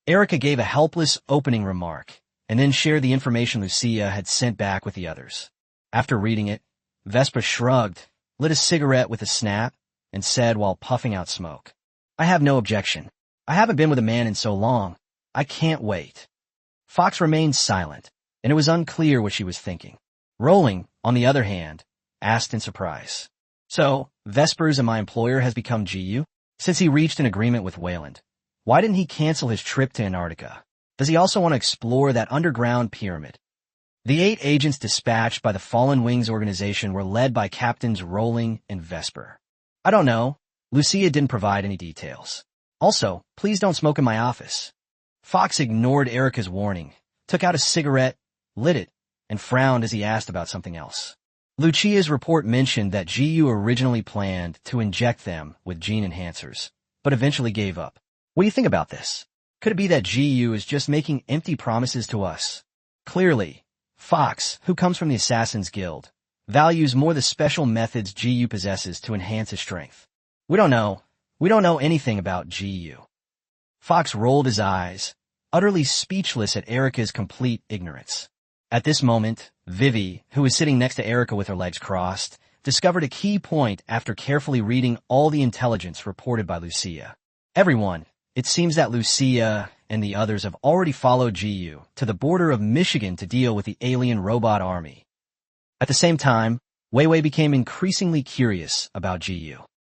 S1: Erica gave a helpless opening remark, and then shared the information Lucia had sent back with the others. After reading it, Vesper shrugged, lit a cigarette with a snap, and said while puffing out smoke, "I have no objection. I haven't been with a man in so long. I can't wait." Fox remained silent, and it was unclear what she was thinking. Rolling, on the other hand, asked in surprise, "So, Vespers and my employer has become GU? Since he reached an agreement with Wayland, why didn't he cancel his trip to Antarctica? Does he also want to explore that underground pyramid?" The 8 agents dispatched by the Fallen Wings organization were led by Captains Rolling and Vesper. "I don't know." Lucia didn't provide any details. "Also, please don't smoke in my office." Fox ignored Erica's warning, took out a cigarette, lit it, and frowned as he asked about something else. Lucia's report mentioned that GU originally planned to inject them with gene enhancers, but eventually gave up. What do you think about this? Could it be that GU is just making empty promises to us? Clearly, Fox, who comes from the Assassin's Guild, values more the special methods GU possesses to enhance his strength. We don't know. We don't know anything about GU. Fox rolled his eyes, utterly speechless at Erica's complete ignorance. At this moment, Vivi, who was sitting next to Erica with her legs crossed, discovered a key point after carefully reading all the intelligence reported by Lucia. Everyone, it seems that Lucia and the others have already followed GU to the border of Michigan to deal with the alien robot army. At the same time, Wei Wei became increasingly curious about GU.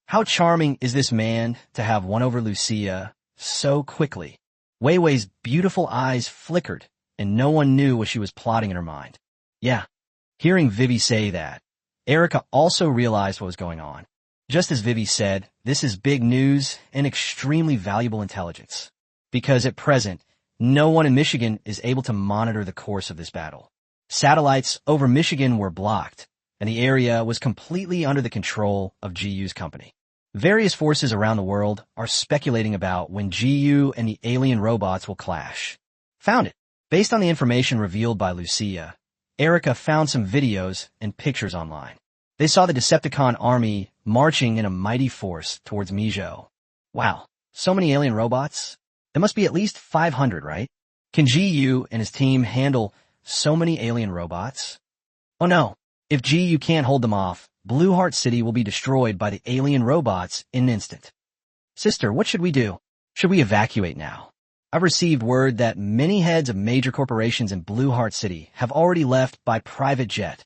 S1: How charming is this man to have won over Lucia so quickly? Wei Wei's beautiful eyes flickered, and no one knew what she was plotting in her mind. Yeah, hearing Vivi say that, Erica also realized what was going on. Just as Vivi said, this is big news and extremely valuable intelligence. Because at present, no one in Michigan is able to monitor the course of this battle. Satellites over Michigan were blocked, and the area was completely under the control of GU's company. Various forces around the world are speculating about when GU and the alien robots will clash. Found it. Based on the information revealed by Lucia, Erica found some videos and pictures online. They saw the Decepticon army marching in a mighty force towards Mijo. Wow, so many alien robots? There must be at least 500, right? Can GU and his team handle so many alien robots? Oh no, if GU can't hold them off, Blue Heart City will be destroyed by the alien robots in an instant. Sister, what should we do? Should we evacuate now? I've received word that many heads of major corporations in Blue Heart City have already left by private jet.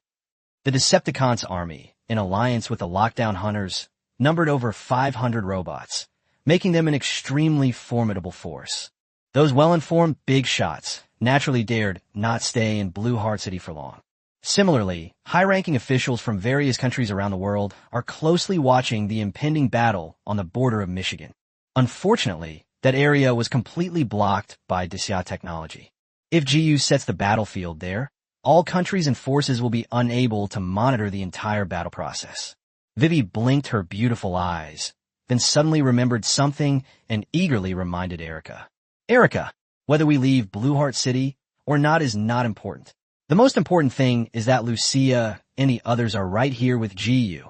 S1: The Decepticons army, in alliance with the Lockdown Hunters, numbered over 500 robots, making them an extremely formidable force. Those well-informed big shots naturally dared not stay in Blue Heart City for long. Similarly, high-ranking officials from various countries around the world are closely watching the impending battle on the border of Michigan. Unfortunately, that area was completely blocked by Disya technology. If GU sets the battlefield there, all countries and forces will be unable to monitor the entire battle process. Vivi blinked her beautiful eyes, then suddenly remembered something and eagerly reminded Erica. Erica, whether we leave Blue Heart City or not is not important. The most important thing is that Lucia and the others are right here with GU.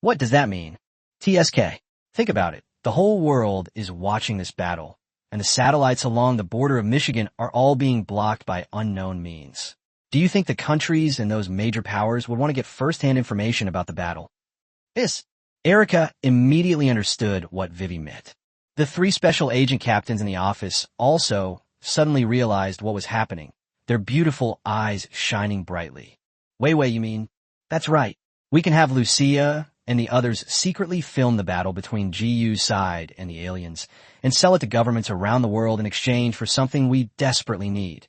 S1: What does that mean? TSK. Think about it. The whole world is watching this battle, and the satellites along the border of Michigan are all being blocked by unknown means. Do you think the countries and those major powers would want to get first-hand information about the battle? Yes. Erica immediately understood what Vivi meant. The 3 special agent captains in the office also suddenly realized what was happening, their beautiful eyes shining brightly. Wei Wei, you mean? That's right. We can have Lucia and the others secretly film the battle between GU's side and the aliens and sell it to governments around the world in exchange for something we desperately need.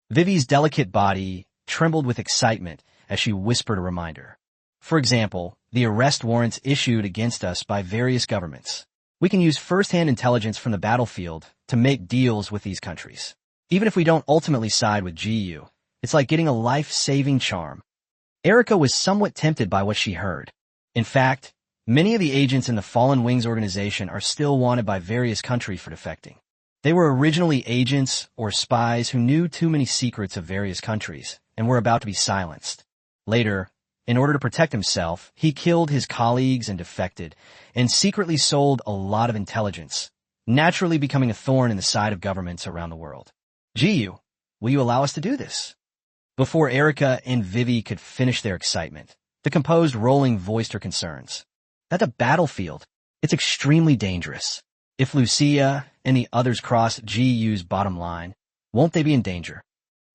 S1: Vivi's delicate body trembled with excitement as she whispered a reminder. For example, the arrest warrants issued against us by various governments. We can use first-hand intelligence from the battlefield to make deals with these countries. Even if we don't ultimately side with GU, it's like getting a life-saving charm. Erica was somewhat tempted by what she heard. In fact, many of the agents in the Fallen Wings organization are still wanted by various countries for defecting. They were originally agents or spies who knew too many secrets of various countries and were about to be silenced. Later, in order to protect himself, he killed his colleagues and defected, and secretly sold a lot of intelligence, naturally becoming a thorn in the side of governments around the world. GU, will you allow us to do this? Before Erica and Vivi could finish their excitement, the composed Rolling voiced her concerns. That's a battlefield. It's extremely dangerous. If Lucia and the others cross GU's bottom line, won't they be in danger?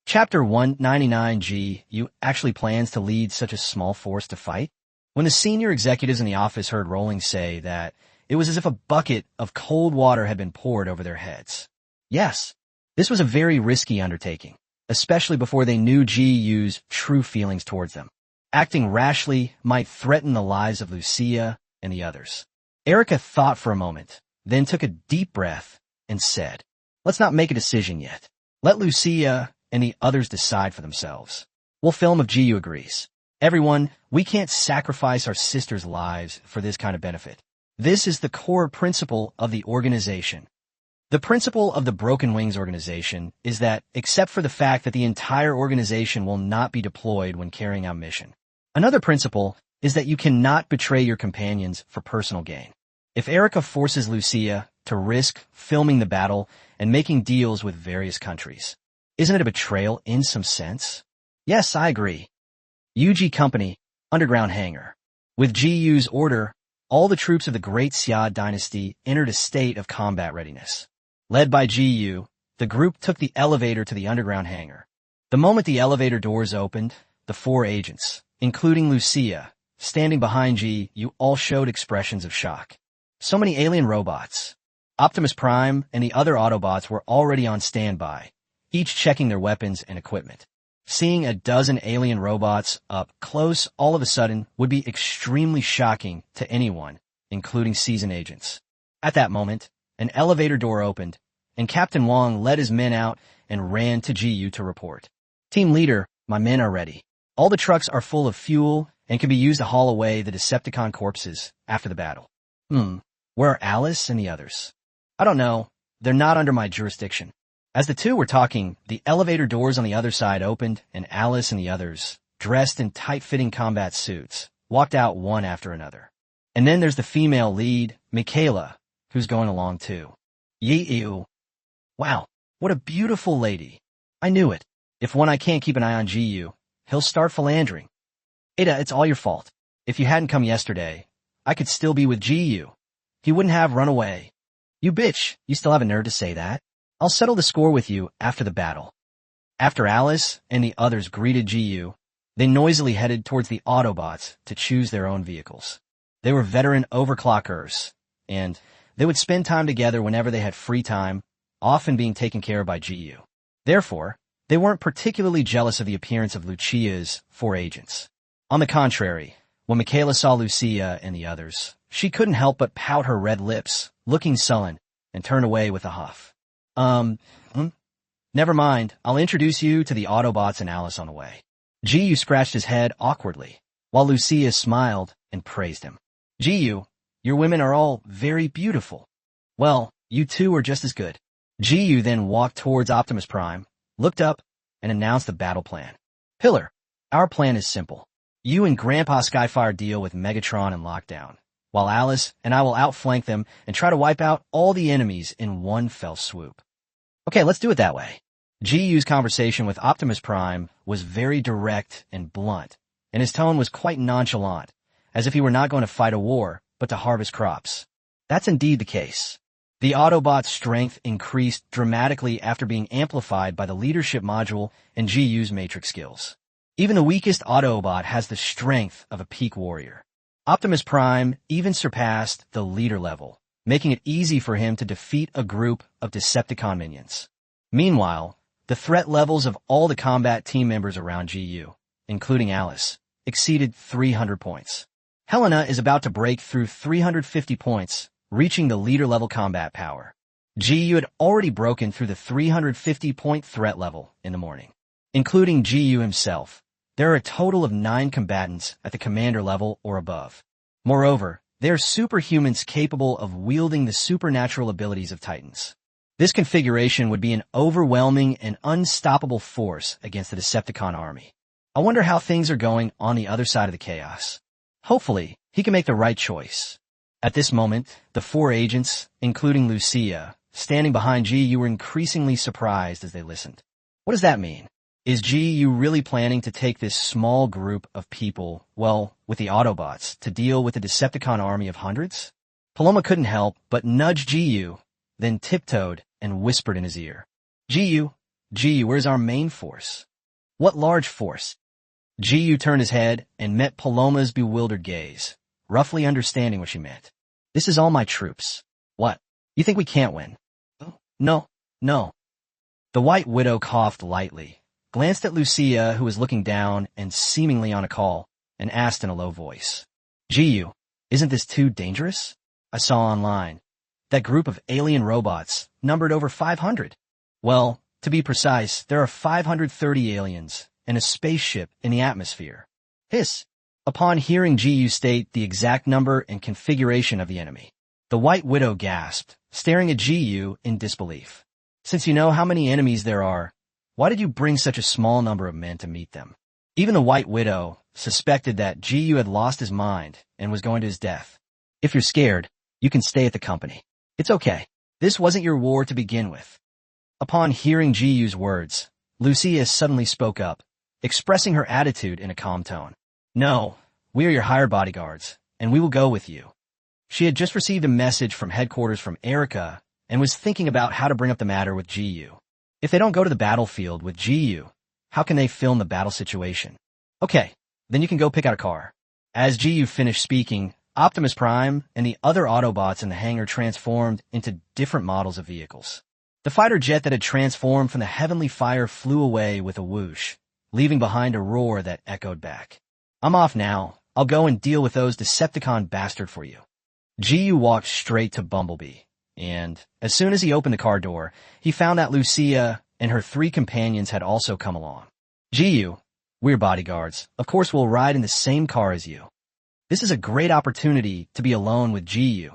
S1: Chapter 199 GU actually plans to lead such a small force to fight? When the senior executives in the office heard Rolling say that, it was as if a bucket of cold water had been poured over their heads. Yes, this was a very risky undertaking, especially before they knew GU's true feelings towards them. Acting rashly might threaten the lives of Lucia and the others. Erica thought for a moment, then took a deep breath and said, let's not make a decision yet. Let Lucia and the others decide for themselves. We'll film if GU agrees. Everyone, we can't sacrifice our sisters' lives for this kind of benefit. This is the core principle of the organization. The principle of the Broken Wings organization is that, except for the fact that the entire organization will not be deployed when carrying out mission. Another principle is that you cannot betray your companions for personal gain. If Erica forces Lucia to risk filming the battle and making deals with various countries, isn't it a betrayal in some sense? Yes, I agree. UG Company, Underground Hangar. With GU's order, all the troops of the Great Xia dynasty entered a state of combat readiness. Led by Ji, the group took the elevator to the underground hangar. The moment the elevator doors opened, the 4 agents, including Lucia, standing behind Ji, all showed expressions of shock. So many alien robots. Optimus Prime and the other Autobots were already on standby, each checking their weapons and equipment. Seeing a dozen alien robots up close all of a sudden would be extremely shocking to anyone, including seasoned agents. At that moment, an elevator door opened, and Captain Wong led his men out and ran to Ji to report. Team leader, my men are ready. All the trucks are full of fuel and can be used to haul away the Decepticon corpses after the battle. Where are Alice and the others? I don't know. They're not under my jurisdiction. As the two were talking, the elevator doors on the other side opened, and Alice and the others, dressed in tight-fitting combat suits, walked out one after another. And then there's the female lead, Michaela, who's going along too. Yi-ew. Wow, what a beautiful lady. I knew it. If one eye can't keep an eye on Ji, he'll start philandering. Ada, it's all your fault. If you hadn't come yesterday, I could still be with Ji. He wouldn't have run away. You bitch, you still have a nerve to say that? I'll settle the score with you after the battle. After Alice and the others greeted Ji, they noisily headed towards the Autobots to choose their own vehicles. They were veteran overclockers, and they would spend time together whenever they had free time, often being taken care of by Ji. Therefore, they weren't particularly jealous of the appearance of Lucia's 4 agents. On the contrary, when Michaela saw Lucia and the others, she couldn't help but pout her red lips, looking sullen, and turn away with a huff. Never mind, I'll introduce you to the Autobots and Alice on the way. Ji scratched his head awkwardly, while Lucia smiled and praised him. Ji, your women are all very beautiful. Well, you two are just as good. Ji then walked towards Optimus Prime, looked up, and announced the battle plan. Pillar, our plan is simple. You and Grandpa Skyfire deal with Megatron and Lockdown, while Alice and I will outflank them and try to wipe out all the enemies in one fell swoop. Okay, let's do it that way. Ji's conversation with Optimus Prime was very direct and blunt, and his tone was quite nonchalant, as if he were not going to fight a war, but to harvest crops. That's indeed the case. The Autobot's strength increased dramatically after being amplified by the leadership module and Ji's matrix skills. Even the weakest Autobot has the strength of a peak warrior. Optimus Prime even surpassed the leader level, making it easy for him to defeat a group of Decepticon minions. Meanwhile, the threat levels of all the combat team members around Ji, including Alice, exceeded 300 points. Helena is about to break through 350 points, reaching the leader-level combat power. Ji had already broken through the 350-point threat level in the morning. Including Ji himself, there are a total of 9 combatants at the commander level or above. Moreover, they are superhumans capable of wielding the supernatural abilities of Titans. This configuration would be an overwhelming and unstoppable force against the Decepticon army. I wonder how things are going on the other side of the chaos. Hopefully, he can make the right choice. At this moment, the 4 agents, including Lucia, standing behind Ji, were increasingly surprised as they listened. What does that mean? Is Ji really planning to take this small group of people, with the Autobots, to deal with the Decepticon army of hundreds? Paloma couldn't help but nudge Ji, then tiptoed and whispered in his ear. Ji, where's our main force? What large force? Ji turned his head and met Paloma's bewildered gaze, roughly understanding what she meant. This is all my troops. What? You think we can't win? No. The White Widow coughed lightly, glanced at Lucia, who was looking down and seemingly on a call, and asked in a low voice. Ji, isn't this too dangerous? I saw online. That group of alien robots numbered over 500. Well, to be precise, there are 530 aliens and a spaceship in the atmosphere. Hiss! Upon hearing Ji state the exact number and configuration of the enemy, the White Widow gasped, staring at Ji in disbelief. Since you know how many enemies there are, why did you bring such a small number of men to meet them? Even the White Widow suspected that Ji had lost his mind and was going to his death. If you're scared, you can stay at the company. It's okay. This wasn't your war to begin with. Upon hearing Ji's words, Lucia suddenly spoke up, expressing her attitude in a calm tone. No, we are your hired bodyguards, and we will go with you. She had just received a message from headquarters from Erica and was thinking about how to bring up the matter with GU. If they don't go to the battlefield with GU, how can they film the battle situation? Okay, then you can go pick out a car. As GU finished speaking, Optimus Prime and the other Autobots in the hangar transformed into different models of vehicles. The fighter jet that had transformed from the heavenly fire flew away with a whoosh, leaving behind a roar that echoed back. I'm off now. I'll go and deal with those Decepticon bastard for you. GU walked straight to Bumblebee, and as soon as he opened the car door, he found that Lucia and her 3 companions had also come along. GU, we're bodyguards. Of course we'll ride in the same car as you. This is a great opportunity to be alone with GU.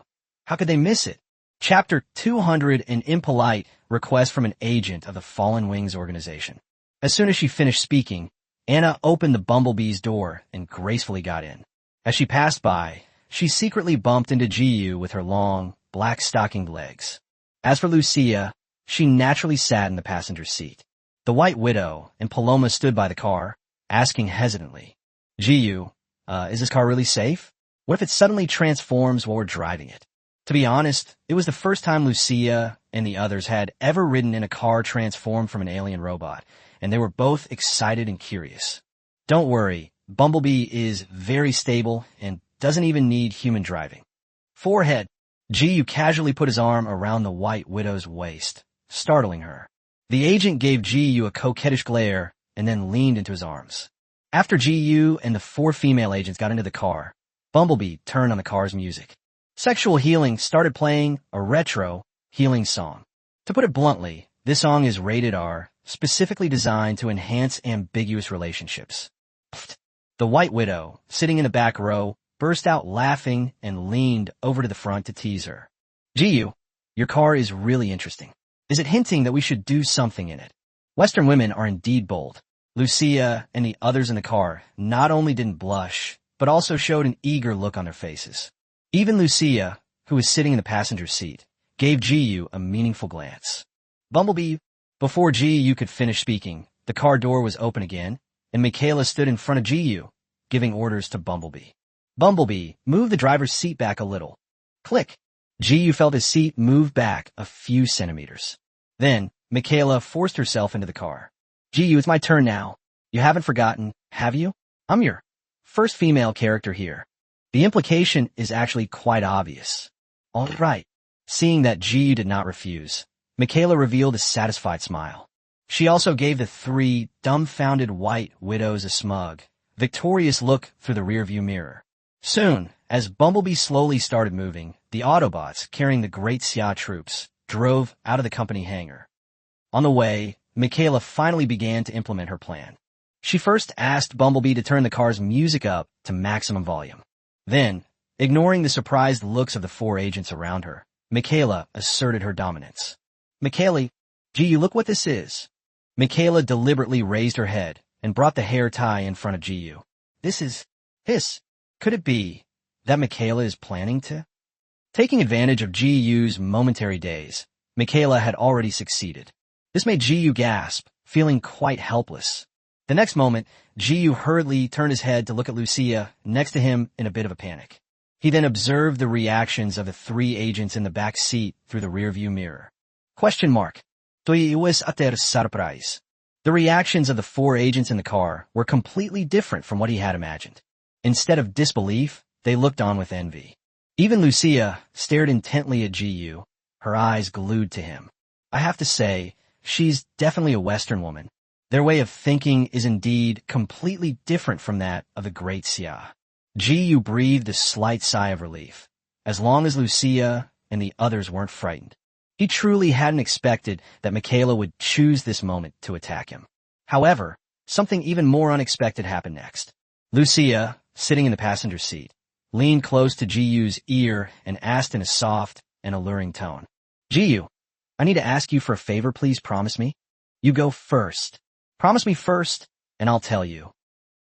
S1: How could they miss it? Chapter 200, an impolite request from an agent of the Fallen Wings organization. As soon as she finished speaking, Anna opened the Bumblebee's door and gracefully got in. As she passed by, she secretly bumped into GU with her long, black-stockinged legs. As for Lucia, she naturally sat in the passenger seat. The White Widow and Paloma stood by the car, asking hesitantly, GU, is this car really safe? What if it suddenly transforms while we're driving it? To be honest, it was the first time Lucia and the others had ever ridden in a car transformed from an alien robot, and they were both excited and curious. Don't worry, Bumblebee is very stable and doesn't even need human driving. Forehead. GU casually put his arm around the White Widow's waist, startling her. The agent gave GU a coquettish glare and then leaned into his arms. After GU and the 4 female agents got into the car, Bumblebee turned on the car's music. Sexual Healing started playing a retro healing song. To put it bluntly, this song is rated R, specifically designed to enhance ambiguous relationships. The White Widow, sitting in the back row, burst out laughing and leaned over to the front to tease her. GU, your car is really interesting. Is it hinting that we should do something in it? Western women are indeed bold. Lucia and the others in the car not only didn't blush, but also showed an eager look on their faces. Even Lucia, who was sitting in the passenger seat, gave GU a meaningful glance. Bumblebee. Before GU could finish speaking, the car door was open again, and Michaela stood in front of GU, giving orders to Bumblebee. Bumblebee, move the driver's seat back a little. Click. GU felt his seat move back a few centimeters. Then, Michaela forced herself into the car. GU, it's my turn now. You haven't forgotten, have you? I'm your first female character here. The implication is actually quite obvious. All right. Seeing that GU did not refuse, Michaela revealed a satisfied smile. She also gave the 3 dumbfounded White Widows a smug, victorious look through the rearview mirror. Soon, as Bumblebee slowly started moving, the Autobots, carrying the Great Xia troops, drove out of the company hangar. On the way, Michaela finally began to implement her plan. She first asked Bumblebee to turn the car's music up to maximum volume. Then, ignoring the surprised looks of the 4 agents around her, Michaela asserted her dominance. Michaela, GU, look what this is. Michaela deliberately raised her head and brought the hair tie in front of GU. This is his. Could it be that Michaela is planning to? Taking advantage of GU's momentary daze, Michaela had already succeeded. This made GU gasp, feeling quite helpless. The next moment, GU hurriedly turned his head to look at Lucia next to him in a bit of a panic. He then observed the reactions of the 3 agents in the back seat through the rearview mirror. Question mark. The reactions of the 4 agents in the car were completely different from what he had imagined. Instead of disbelief, they looked on with envy. Even Lucia stared intently at GU, her eyes glued to him. I have to say, she's definitely a Western woman. Their way of thinking is indeed completely different from that of the Great Xia. GU breathed a slight sigh of relief, as long as Lucia and the others weren't frightened. He truly hadn't expected that Michaela would choose this moment to attack him. However, something even more unexpected happened next. Lucia, sitting in the passenger seat, leaned close to GU's ear and asked in a soft and alluring tone. GU, I need to ask you for a favor, please promise me. You go first. Promise me first, and I'll tell you.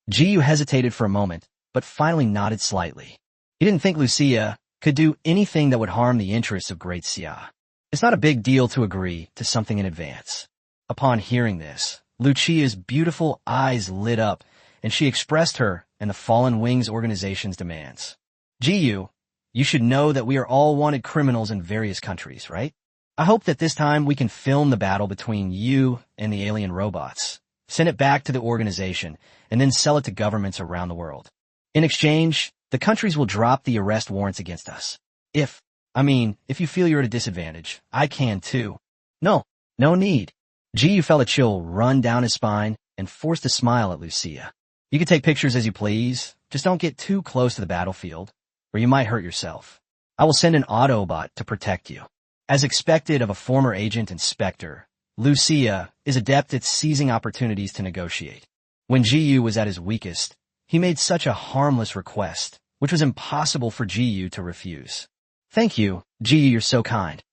S1: GU hesitated for a moment, but finally nodded slightly. He didn't think Lucia could do anything that would harm the interests of Great Xia. It's not a big deal to agree to something in advance. Upon hearing this, Lucia's beautiful eyes lit up, and she expressed her and the Fallen Wings organization's demands. GU, You should know that we are all wanted criminals in various countries, right? I hope that this time we can film the battle between you and the alien robots, send it back to the organization, and then sell it to governments around the world. In exchange, the countries will drop the arrest warrants against us. If you feel you're at a disadvantage, I can too. No need. Jiyu felt a chill run down his spine and forced a smile at Lucia. You can take pictures as you please, just don't get too close to the battlefield, or you might hurt yourself. I will send an Autobot to protect you. As expected of a former agent and Spectre, Lucia is adept at seizing opportunities to negotiate. When Jiyu was at his weakest, he made such a harmless request, which was impossible for Jiyu to refuse. Thank you, Jiyu, you're so kind.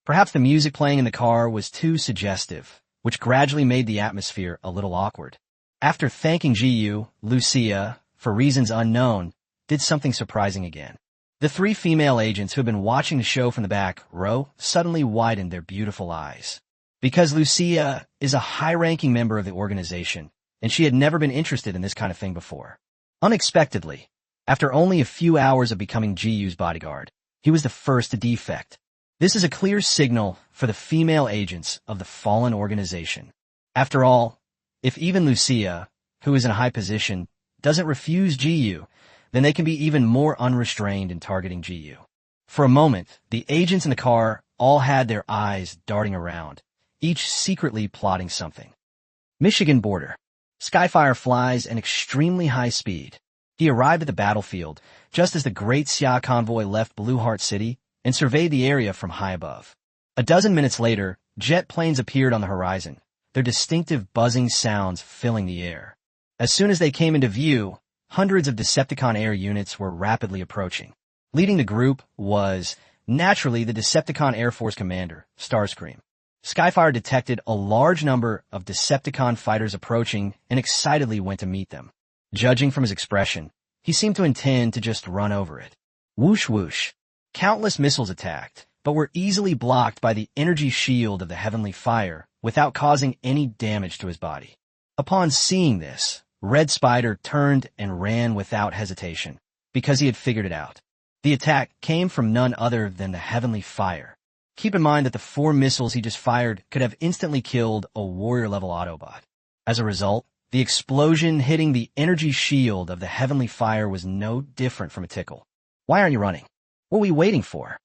S1: Perhaps the music playing in the car was too suggestive, which gradually made the atmosphere a little awkward. After thanking Jiyu, Lucia, for reasons unknown, did something surprising again. The three female agents who had been watching the show from the back row suddenly widened their beautiful eyes. Because Lucia is a high-ranking member of the organization, and she had never been interested in this kind of thing before. Unexpectedly, after only a few hours of becoming Jiyu's bodyguard, he was the first to defect. This is a clear signal for the female agents of the fallen organization. After all, if even Lucia, who is in a high position, doesn't refuse Jiyu, then they can be even more unrestrained in targeting Jiyu. For a moment, the agents in the car all had their eyes darting around, each secretly plotting something. Michigan border. Skyfire flies at extremely high speed. He arrived at the battlefield just as the Great Xia convoy left Blue Heart City and surveyed the area from high above. A dozen minutes later, jet planes appeared on the horizon, their distinctive buzzing sounds filling the air. As soon as they came into view, hundreds of Decepticon air units were rapidly approaching. Leading the group was, naturally, the Decepticon Air Force commander, Starscream. Skyfire detected a large number of Decepticon fighters approaching and excitedly went to meet them. Judging from his expression, he seemed to intend to just run over it. Whoosh whoosh. Countless missiles attacked, but were easily blocked by the energy shield of the Heavenly Fire without causing any damage to his body. Upon seeing this, Red Spider turned and ran without hesitation, because he had figured it out. The attack came from none other than the Heavenly Fire. Keep in mind that the 4 missiles he just fired could have instantly killed a warrior-level Autobot. As a result, the explosion hitting the energy shield of the Heavenly Fire was no different from a tickle. Why aren't you running? What are we waiting for?